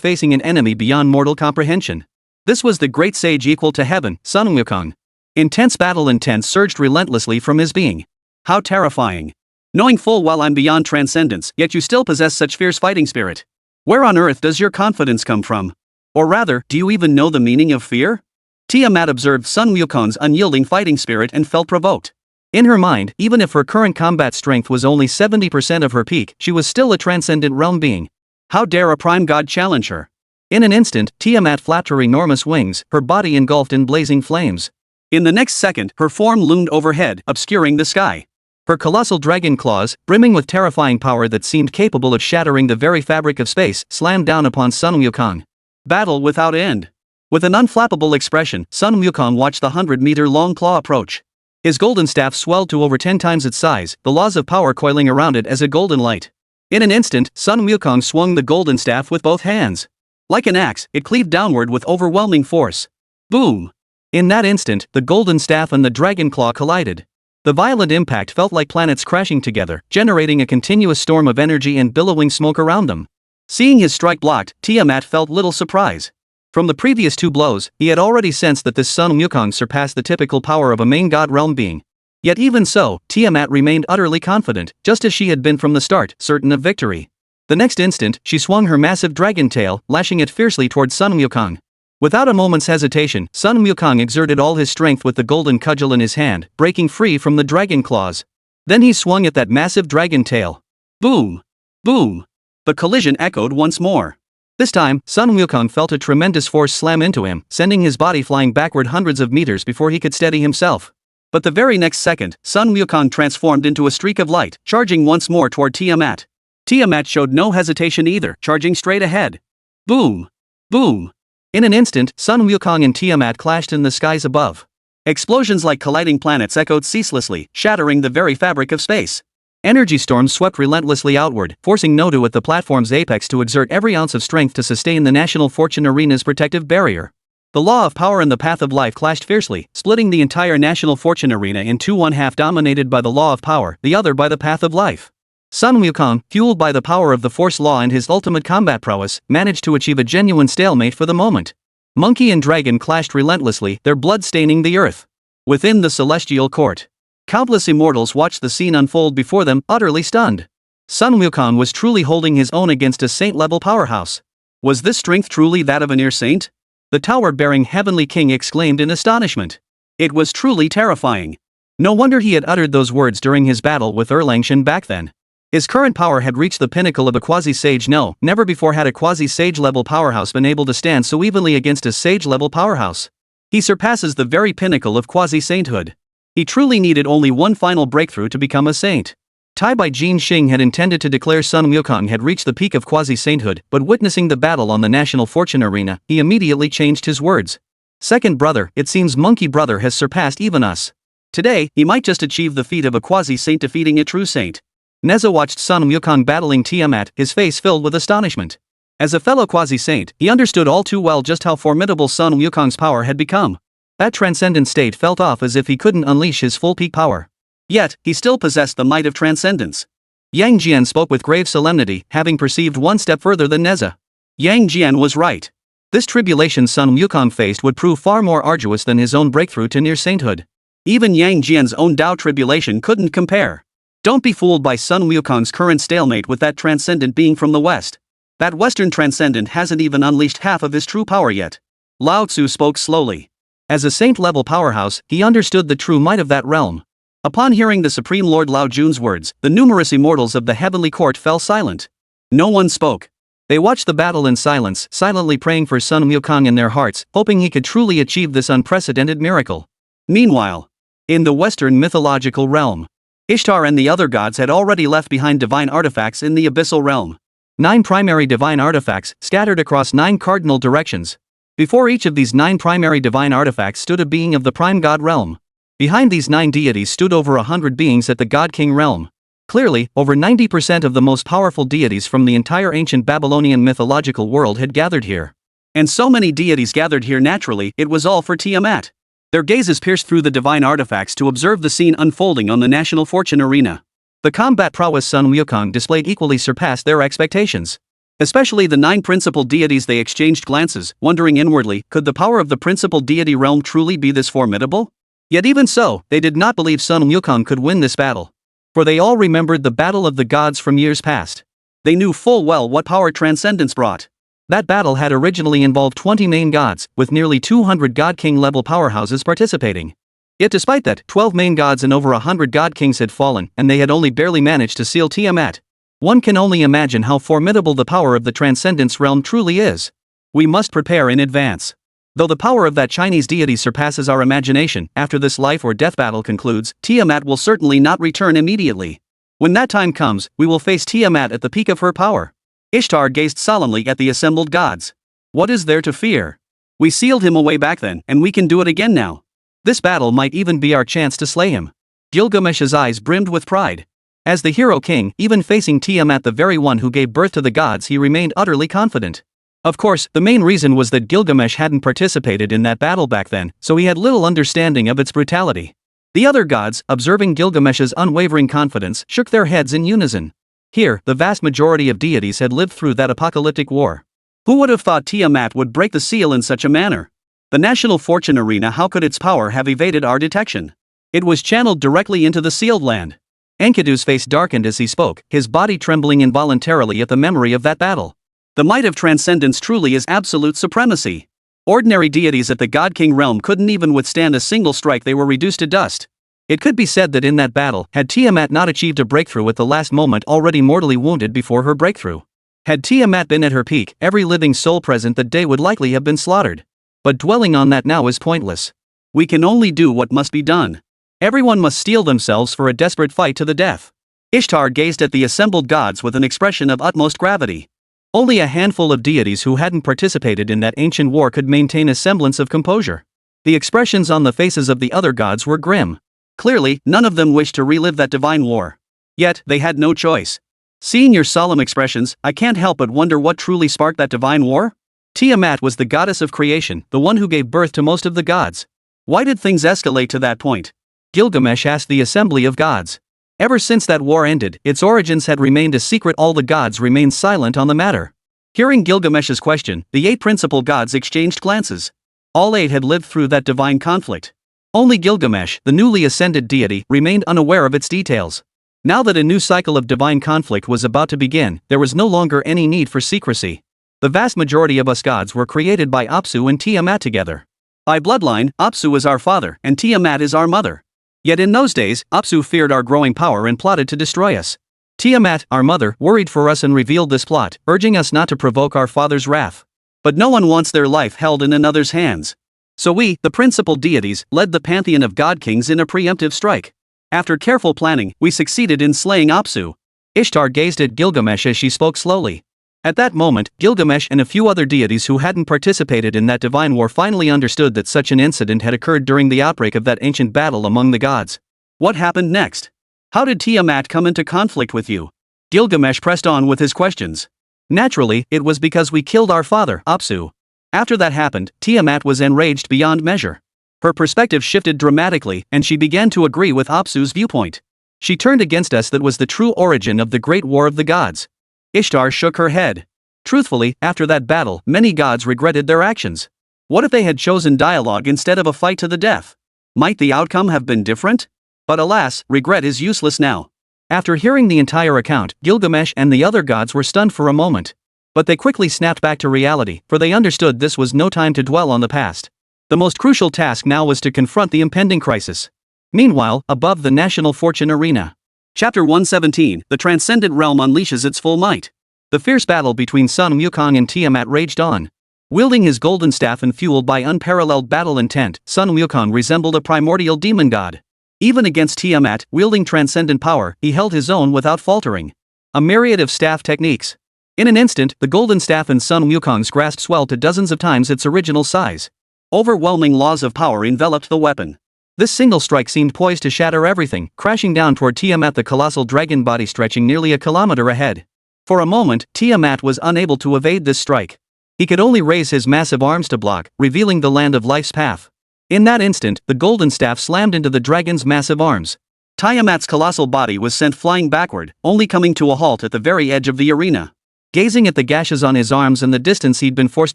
facing an enemy beyond mortal comprehension. This was the great sage equal to heaven, Sun Wukong. Intense battle intent surged relentlessly from his being. How terrifying. Knowing full well I'm beyond transcendence, yet you still possess such fierce fighting spirit. Where on earth does your confidence come from? Or rather, do you even know the meaning of fear? Tiamat observed Sun Wukong's unyielding fighting spirit and felt provoked. In her mind, even if her current combat strength was only 70% of her peak, she was still a transcendent realm being. How dare a prime god challenge her? In an instant, Tiamat flapped her enormous wings, her body engulfed in blazing flames. In the next second, her form loomed overhead, obscuring the sky. Her colossal dragon claws, brimming with terrifying power that seemed capable of shattering the very fabric of space, slammed down upon Sun Wukong. Battle without end. With an unflappable expression, Sun Wukong watched the 100-meter-long claw approach. His golden staff swelled to over 10 times its size, the laws of power coiling around it as a golden light. In an instant, Sun Wukong swung the golden staff with both hands. Like an axe, it cleaved downward with overwhelming force. Boom! In that instant, the golden staff and the dragon claw collided. The violent impact felt like planets crashing together, generating a continuous storm of energy and billowing smoke around them. Seeing his strike blocked, Tiamat felt little surprise. From the previous two blows, he had already sensed that this Sun Wukong surpassed the typical power of a main god realm being. Yet even so, Tiamat remained utterly confident, just as she had been from the start, certain of victory. The next instant, she swung her massive dragon tail, lashing it fiercely towards Sun Wukong. Without a moment's hesitation, Sun Wukong exerted all his strength with the golden cudgel in his hand, breaking free from the dragon claws. Then he swung at that massive dragon tail. Boom! Boom! The collision echoed once more. This time, Sun Wukong felt a tremendous force slam into him, sending his body flying backward hundreds of meters before he could steady himself. But the very next second, Sun Wukong transformed into a streak of light, charging once more toward Tiamat. Tiamat showed no hesitation either, charging straight ahead. Boom! Boom! In an instant, Sun Wukong and Tiamat clashed in the skies above. Explosions like colliding planets echoed ceaselessly, shattering the very fabric of space. Energy storms swept relentlessly outward, forcing Nodu at the platform's apex to exert every ounce of strength to sustain the National Fortune Arena's protective barrier. The law of power and the path of life clashed fiercely, splitting the entire National Fortune Arena in two, one half dominated by the law of power, the other by the path of life. Sun Wukong, fueled by the power of the Force Law and his ultimate combat prowess, managed to achieve a genuine stalemate for the moment. Monkey and dragon clashed relentlessly, their blood staining the earth. Within the celestial court, countless immortals watched the scene unfold before them, utterly stunned. Sun Wukong was truly holding his own against a saint-level powerhouse. Was this strength truly that of a near saint? The tower-bearing heavenly king exclaimed in astonishment. It was truly terrifying. No wonder he had uttered those words during his battle with Erlang Shen back then. His current power had reached the pinnacle of a quasi-sage. No, never before had a quasi-sage-level powerhouse been able to stand so evenly against a sage-level powerhouse. He surpasses the very pinnacle of quasi-sainthood. He truly needed only one final breakthrough to become a saint. Tai Bai Jin Xing had intended to declare Sun Wukong had reached the peak of quasi-sainthood, but witnessing the battle on the National Fortune Arena, he immediately changed his words. Second brother, it seems Monkey Brother has surpassed even us. Today, he might just achieve the feat of a quasi-saint defeating a true saint. Nezha watched Sun Wukong battling Tiamat, his face filled with astonishment. As a fellow quasi-saint, he understood all too well just how formidable Sun Wukong's power had become. That transcendent state felt off as if he couldn't unleash his full peak power. Yet, he still possessed the might of transcendence. Yang Jian spoke with grave solemnity, having perceived one step further than Nezha. Yang Jian was right. This tribulation Sun Wukong faced would prove far more arduous than his own breakthrough to near sainthood. Even Yang Jian's own Dao tribulation couldn't compare. Don't be fooled by Sun Wukong's current stalemate with that transcendent being from the West. That Western transcendent hasn't even unleashed half of his true power yet. Lao Tzu spoke slowly. As a saint-level powerhouse, he understood the true might of that realm. Upon hearing the Supreme Lord Lao Jun's words, the numerous immortals of the heavenly court fell silent. No one spoke. They watched the battle in silence, silently praying for Sun Wukong in their hearts, hoping he could truly achieve this unprecedented miracle. Meanwhile, in the Western mythological realm, Ishtar and the other gods had already left behind divine artifacts in the abyssal realm. 9 primary divine artifacts, scattered across 9 cardinal directions. Before each of these 9 primary divine artifacts stood a being of the prime god realm. Behind these 9 deities stood over 100 beings at the god-king realm. Clearly, over 90% of the most powerful deities from the entire ancient Babylonian mythological world had gathered here. And so many deities gathered here naturally, it was all for Tiamat. Their gazes pierced through the divine artifacts to observe the scene unfolding on the national fortune arena. The combat prowess Sun Wukong displayed equally surpassed their expectations. Especially the 9 principal deities. They exchanged glances, wondering inwardly, could the power of the principal deity realm truly be this formidable? Yet even so, they did not believe Sun Wukong could win this battle. For they all remembered the battle of the gods from years past. They knew full well what power transcendence brought. That battle had originally involved 20 main gods, with nearly 200 god-king level powerhouses participating. Yet despite that, 12 main gods and over 100 god-kings had fallen, and they had only barely managed to seal Tiamat. One can only imagine how formidable the power of the transcendence realm truly is. We must prepare in advance. Though the power of that Chinese deity surpasses our imagination, after this life or death battle concludes, Tiamat will certainly not return immediately. When that time comes, we will face Tiamat at the peak of her power. Ishtar gazed solemnly at the assembled gods. What is there to fear? We sealed him away back then, and we can do it again now. This battle might even be our chance to slay him. Gilgamesh's eyes brimmed with pride. As the hero king, even facing Tiamat, the very one who gave birth to the gods, he remained utterly confident. Of course, the main reason was that Gilgamesh hadn't participated in that battle back then, so he had little understanding of its brutality. The other gods, observing Gilgamesh's unwavering confidence, shook their heads in unison. Here, the vast majority of deities had lived through that apocalyptic war. Who would have thought Tiamat would break the seal in such a manner? The national fortune arena, how could its power have evaded our detection? It was channeled directly into the sealed land. Enkidu's face darkened as he spoke, his body trembling involuntarily at the memory of that battle. The might of transcendence truly is absolute supremacy. Ordinary deities at the God-King realm couldn't even withstand a single strike. They were reduced to dust. It could be said that in that battle, had Tiamat not achieved a breakthrough at the last moment, already mortally wounded before her breakthrough. Had Tiamat been at her peak, every living soul present that day would likely have been slaughtered. But dwelling on that now is pointless. We can only do what must be done. Everyone must steel themselves for a desperate fight to the death. Ishtar gazed at the assembled gods with an expression of utmost gravity. Only a handful of deities who hadn't participated in that ancient war could maintain a semblance of composure. The expressions on the faces of the other gods were grim. Clearly, none of them wished to relive that divine war. Yet, they had no choice. Seeing your solemn expressions, I can't help but wonder what truly sparked that divine war? Tiamat was the goddess of creation, the one who gave birth to most of the gods. Why did things escalate to that point? Gilgamesh asked the assembly of gods. Ever since that war ended, its origins had remained a secret. All the gods remained silent on the matter. Hearing Gilgamesh's question, the 8 principal gods exchanged glances. All 8 had lived through that divine conflict. Only Gilgamesh, the newly ascended deity, remained unaware of its details. Now that a new cycle of divine conflict was about to begin, there was no longer any need for secrecy. The vast majority of us gods were created by Apsu and Tiamat together. By bloodline, Apsu is our father, and Tiamat is our mother. Yet in those days, Apsu feared our growing power and plotted to destroy us. Tiamat, our mother, worried for us and revealed this plot, urging us not to provoke our father's wrath. But no one wants their life held in another's hands. So we, the principal deities, led the pantheon of god-kings in a preemptive strike. After careful planning, we succeeded in slaying Apsu. Ishtar gazed at Gilgamesh as she spoke slowly. At that moment, Gilgamesh and a few other deities who hadn't participated in that divine war finally understood that such an incident had occurred during the outbreak of that ancient battle among the gods. What happened next? How did Tiamat come into conflict with you? Gilgamesh pressed on with his questions. Naturally, it was because we killed our father, Apsu. After that happened, Tiamat was enraged beyond measure. Her perspective shifted dramatically, and she began to agree with Apsu's viewpoint. She turned against us. That was the true origin of the Great War of the Gods. Ishtar shook her head. Truthfully, after that battle, many gods regretted their actions. What if they had chosen dialogue instead of a fight to the death? Might the outcome have been different? But alas, regret is useless now. After hearing the entire account, Gilgamesh and the other gods were stunned for a moment. But they quickly snapped back to reality, for they understood this was no time to dwell on the past. The most crucial task now was to confront the impending crisis. Meanwhile, above the national fortune arena. Chapter 117, The Transcendent Realm Unleashes Its Full Might. The fierce battle between Sun Wukong and Tiamat raged on. Wielding his golden staff and fueled by unparalleled battle intent, Sun Wukong resembled a primordial demon god. Even against Tiamat, wielding transcendent power, he held his own without faltering. A myriad of staff techniques. In an instant, the golden staff in Sun Wukong's grasp swelled to dozens of times its original size. Overwhelming laws of power enveloped the weapon. This single strike seemed poised to shatter everything, crashing down toward Tiamat, the colossal dragon body stretching nearly a kilometer ahead. For a moment, Tiamat was unable to evade this strike. He could only raise his massive arms to block, revealing the land of life's path. In that instant, the golden staff slammed into the dragon's massive arms. Tiamat's colossal body was sent flying backward, only coming to a halt at the very edge of the arena. Gazing at the gashes on his arms and the distance he'd been forced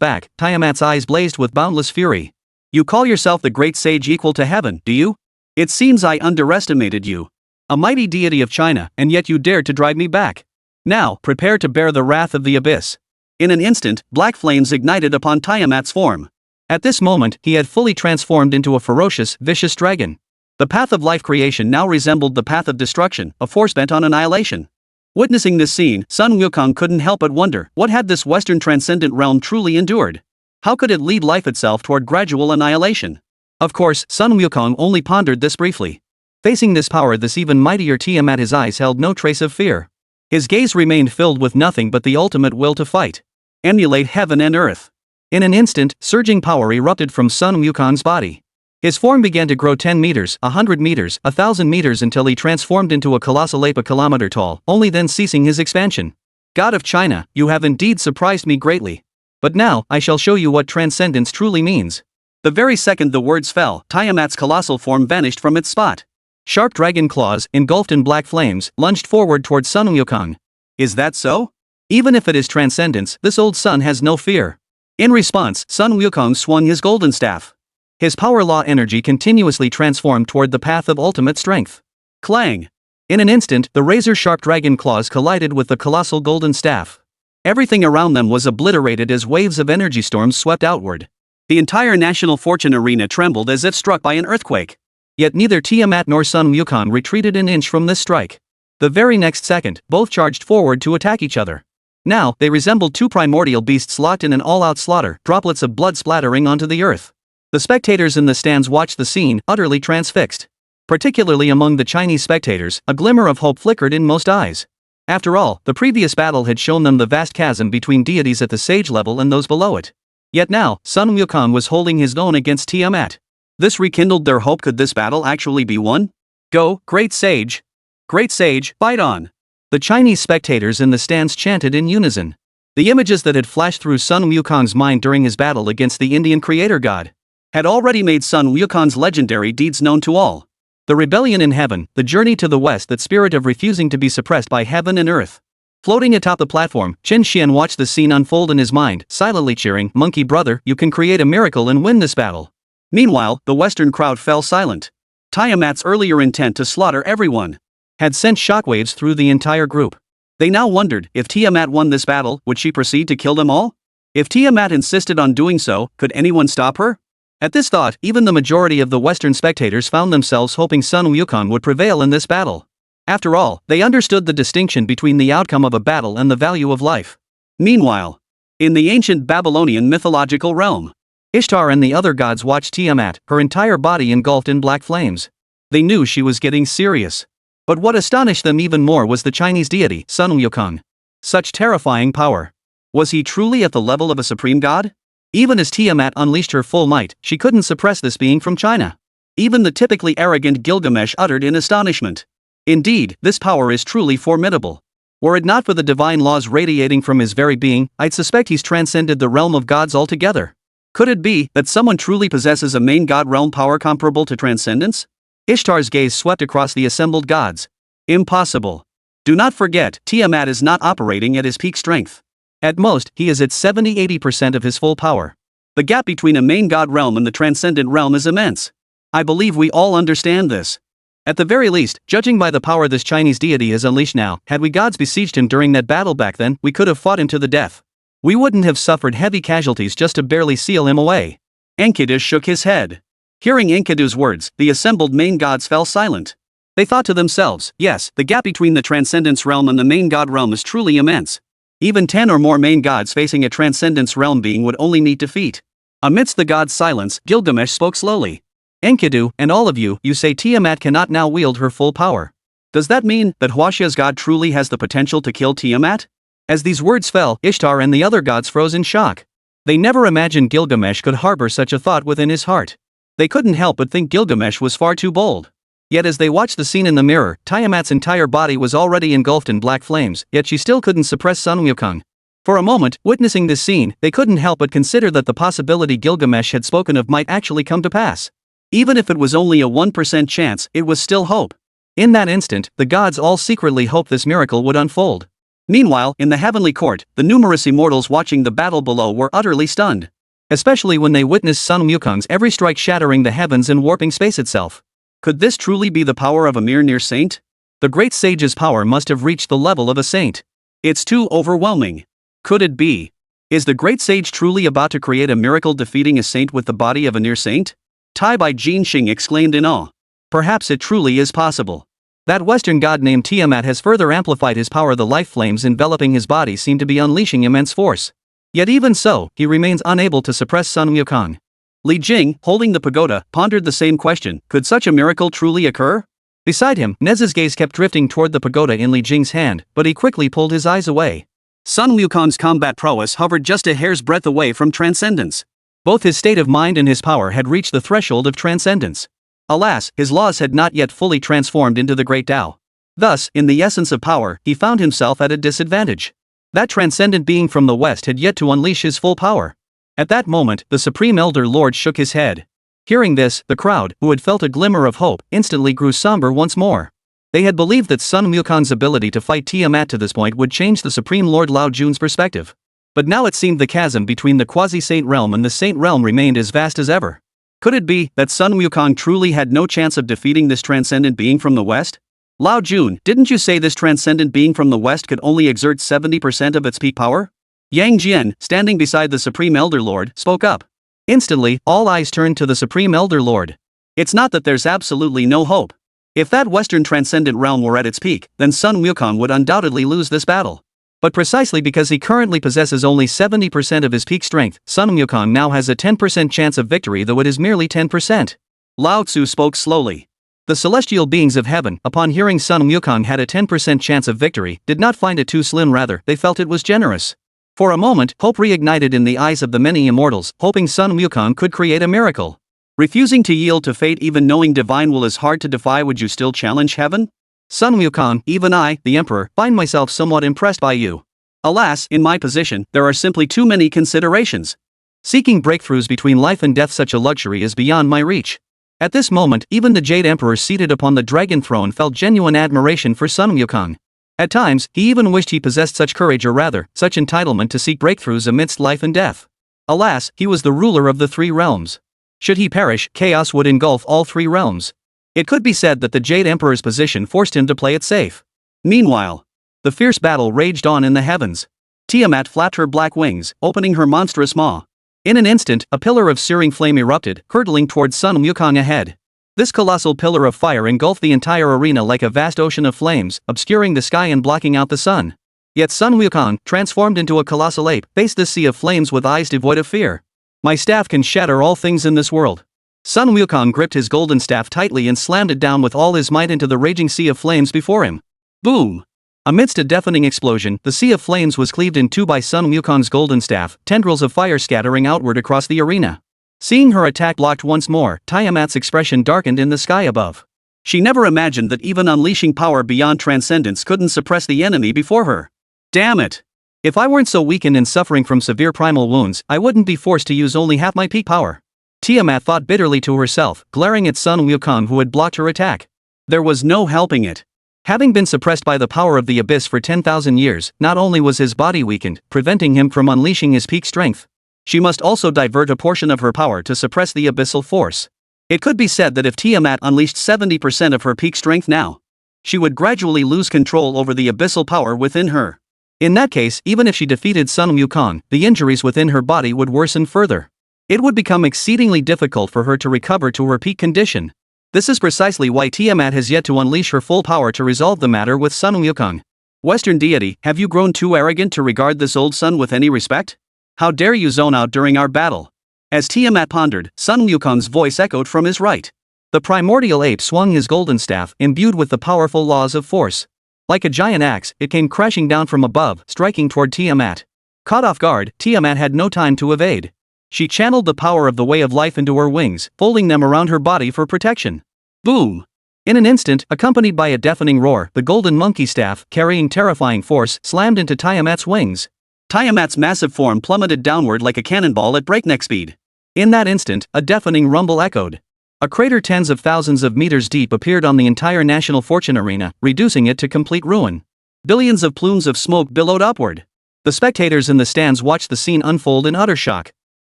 back, Tiamat's eyes blazed with boundless fury. You call yourself the great sage equal to heaven, do you? It seems I underestimated you. A mighty deity of China, and yet you dared to drive me back. Now, prepare to bear the wrath of the abyss. In an instant, black flames ignited upon Tiamat's form. At this moment, he had fully transformed into a ferocious, vicious dragon. The path of life creation now resembled the path of destruction, a force bent on annihilation. Witnessing this scene, Sun Wukong couldn't help but wonder, what had this Western transcendent realm truly endured? How could it lead life itself toward gradual annihilation? Of course, Sun Wukong only pondered this briefly. Facing this power, this even mightier Tiamat, his eyes held no trace of fear. His gaze remained filled with nothing but the ultimate will to fight. Emulate heaven and earth. In an instant, surging power erupted from Sun Wukong's body. His form began to grow 10 meters, 100 meters, 1,000 meters until he transformed into a colossal ape a kilometer tall, only then ceasing his expansion. God of China, you have indeed surprised me greatly. But now, I shall show you what transcendence truly means. The very second the words fell, Tiamat's colossal form vanished from its spot. Sharp dragon claws, engulfed in black flames, lunged forward toward Sun Wukong. Is that so? Even if it is transcendence, this old sun has no fear. In response, Sun Wukong swung his golden staff. His power law energy continuously transformed toward the path of ultimate strength. Clang! In an instant, the razor-sharp dragon claws collided with the colossal golden staff. Everything around them was obliterated as waves of energy storms swept outward. The entire national fortune arena trembled as if struck by an earthquake. Yet neither Tiamat nor Sun Wukong retreated an inch from this strike. The very next second, both charged forward to attack each other. Now, they resembled two primordial beasts locked in an all-out slaughter, droplets of blood splattering onto the earth. The spectators in the stands watched the scene, utterly transfixed. Particularly among the Chinese spectators, a glimmer of hope flickered in most eyes. After all, the previous battle had shown them the vast chasm between deities at the sage level and those below it. Yet now, Sun Wukong was holding his own against Tiamat. This rekindled their hope. Could this battle actually be won? Go, great sage! Great sage, fight on! The Chinese spectators in the stands chanted in unison. The images that had flashed through Sun Wukong's mind during his battle against the Indian creator god had already made Sun Wukong's legendary deeds known to all. The rebellion in heaven, the journey to the west, that spirit of refusing to be suppressed by heaven and earth. Floating atop the platform, Chen Xuan watched the scene unfold in his mind, silently cheering, "Monkey brother, you can create a miracle and win this battle." Meanwhile, the Western crowd fell silent. Tiamat's earlier intent to slaughter everyone had sent shockwaves through the entire group. They now wondered, if Tiamat won this battle, would she proceed to kill them all? If Tiamat insisted on doing so, could anyone stop her? At this thought, even the majority of the Western spectators found themselves hoping Sun Wukong would prevail in this battle. After all, they understood the distinction between the outcome of a battle and the value of life. Meanwhile, in the ancient Babylonian mythological realm, Ishtar and the other gods watched Tiamat, her entire body engulfed in black flames. They knew she was getting serious. But what astonished them even more was the Chinese deity, Sun Wukong. Such terrifying power. Was he truly at the level of a supreme god? Even as Tiamat unleashed her full might, she couldn't suppress this being from China. Even the typically arrogant Gilgamesh uttered in astonishment. Indeed, this power is truly formidable. Were it not for the divine laws radiating from his very being, I'd suspect he's transcended the realm of gods altogether. Could it be that someone truly possesses a main god realm power comparable to transcendence? Ishtar's gaze swept across the assembled gods. Impossible. Do not forget, Tiamat is not operating at his peak strength. At most, he is at 70–80% of his full power. The gap between a main god realm and the transcendent realm is immense. I believe we all understand this. At the very least, judging by the power this Chinese deity has unleashed now, had we gods besieged him during that battle back then, we could have fought him to the death. We wouldn't have suffered heavy casualties just to barely seal him away. Enkidu shook his head. Hearing Enkidu's words, the assembled main gods fell silent. They thought to themselves, yes, the gap between the transcendence realm and the main god realm is truly immense. Even 10 or more main gods facing a transcendence realm being would only need defeat. Amidst the gods' silence, Gilgamesh spoke slowly. Enkidu, and all of you, you say Tiamat cannot now wield her full power. Does that mean that Huaxia's god truly has the potential to kill Tiamat? As these words fell, Ishtar and the other gods froze in shock. They never imagined Gilgamesh could harbor such a thought within his heart. They couldn't help but think Gilgamesh was far too bold. Yet as they watched the scene in the mirror, Tiamat's entire body was already engulfed in black flames, yet she still couldn't suppress Sun Wukong. For a moment, witnessing this scene, they couldn't help but consider that the possibility Gilgamesh had spoken of might actually come to pass. Even if it was only a 1% chance, it was still hope. In that instant, the gods all secretly hoped this miracle would unfold. Meanwhile, in the heavenly court, the numerous immortals watching the battle below were utterly stunned. Especially when they witnessed Sun Wukong's every strike shattering the heavens and warping space itself. Could this truly be the power of a mere near saint? The great sage's power must have reached the level of a saint. It's too overwhelming. Could it be? Is the great sage truly about to create a miracle defeating a saint with the body of a near saint? Tai Bai Jinxing exclaimed in awe. Perhaps it truly is possible. That Western god named Tiamat has further amplified his power. The life flames enveloping his body seem to be unleashing immense force. Yet even so, he remains unable to suppress Sun Wukong. Li Jing, holding the pagoda, pondered the same question: could such a miracle truly occur? Beside him, Nezha's gaze kept drifting toward the pagoda in Li Jing's hand, but he quickly pulled his eyes away. Sun Wukong's combat prowess hovered just a hair's breadth away from transcendence. Both his state of mind and his power had reached the threshold of transcendence. Alas, his laws had not yet fully transformed into the great Tao. Thus, in the essence of power, he found himself at a disadvantage. That transcendent being from the West had yet to unleash his full power. At that moment, the Supreme Elder Lord shook his head. Hearing this, the crowd, who had felt a glimmer of hope, instantly grew somber once more. They had believed that Sun Wukong's ability to fight Tiamat to this point would change the Supreme Lord Lao Jun's perspective. But now it seemed the chasm between the quasi-saint realm and the saint realm remained as vast as ever. Could it be that Sun Wukong truly had no chance of defeating this transcendent being from the West? Lao Jun, didn't you say this transcendent being from the West could only exert 70% of its peak power? Yang Jian, standing beside the Supreme Elder Lord, spoke up. Instantly, all eyes turned to the Supreme Elder Lord. It's not that there's absolutely no hope. If that Western transcendent realm were at its peak, then Sun Wukong would undoubtedly lose this battle. But precisely because he currently possesses only 70% of his peak strength, Sun Wukong now has a 10% chance of victory, though it is merely 10%. Lao Tzu spoke slowly. The celestial beings of heaven, upon hearing Sun Wukong had a 10% chance of victory, did not find it too slim, rather, they felt it was generous. For a moment, hope reignited in the eyes of the many immortals, hoping Sun Wukong could create a miracle. Refusing to yield to fate even knowing divine will is hard to defy, would you still challenge heaven? Sun Wukong, even I, the Emperor, find myself somewhat impressed by you. Alas, in my position, there are simply too many considerations. Seeking breakthroughs between life and death, such a luxury is beyond my reach. At this moment, even the Jade Emperor seated upon the dragon throne felt genuine admiration for Sun Wukong. At times, he even wished he possessed such courage, or rather, such entitlement to seek breakthroughs amidst life and death. Alas, he was the ruler of the three realms. Should he perish, chaos would engulf all three realms. It could be said that the Jade Emperor's position forced him to play it safe. Meanwhile, the fierce battle raged on in the heavens. Tiamat flapped her black wings, opening her monstrous maw. In an instant, a pillar of searing flame erupted, hurtling towards Sun Wukong ahead. This colossal pillar of fire engulfed the entire arena like a vast ocean of flames, obscuring the sky and blocking out the sun. Yet Sun Wukong, transformed into a colossal ape, faced this sea of flames with eyes devoid of fear. My staff can shatter all things in this world. Sun Wukong gripped his golden staff tightly and slammed it down with all his might into the raging sea of flames before him. Boom! Amidst a deafening explosion, the sea of flames was cleaved in two by Sun Wukong's golden staff, tendrils of fire scattering outward across the arena. Seeing her attack blocked once more, Tiamat's expression darkened in the sky above. She never imagined that even unleashing power beyond transcendence couldn't suppress the enemy before her. Damn it! If I weren't so weakened and suffering from severe primal wounds, I wouldn't be forced to use only half my peak power. Tiamat thought bitterly to herself, glaring at Sun Wukong who had blocked her attack. There was no helping it. Having been suppressed by the power of the abyss for 10,000 years, not only was his body weakened, preventing him from unleashing his peak strength, she must also divert a portion of her power to suppress the abyssal force. It could be said that if Tiamat unleashed 70% of her peak strength now, she would gradually lose control over the abyssal power within her. In that case, even if she defeated Sun Wukong, the injuries within her body would worsen further. It would become exceedingly difficult for her to recover to her peak condition. This is precisely why Tiamat has yet to unleash her full power to resolve the matter with Sun Wukong. Western deity, have you grown too arrogant to regard this old sun with any respect? How dare you zone out during our battle? As Tiamat pondered, Sun Wukong's voice echoed from his right. The primordial ape swung his golden staff, imbued with the powerful laws of force. Like a giant axe, it came crashing down from above, striking toward Tiamat. Caught off guard, Tiamat had no time to evade. She channeled the power of the way of life into her wings, folding them around her body for protection. Boom! In an instant, accompanied by a deafening roar, the golden monkey staff, carrying terrifying force, slammed into Tiamat's wings. Tiamat's massive form plummeted downward like a cannonball at breakneck speed. In that instant, a deafening rumble echoed. A crater tens of thousands of meters deep appeared on the entire National Fortune Arena, reducing it to complete ruin. Billions of plumes of smoke billowed upward. The spectators in the stands watched the scene unfold in utter shock.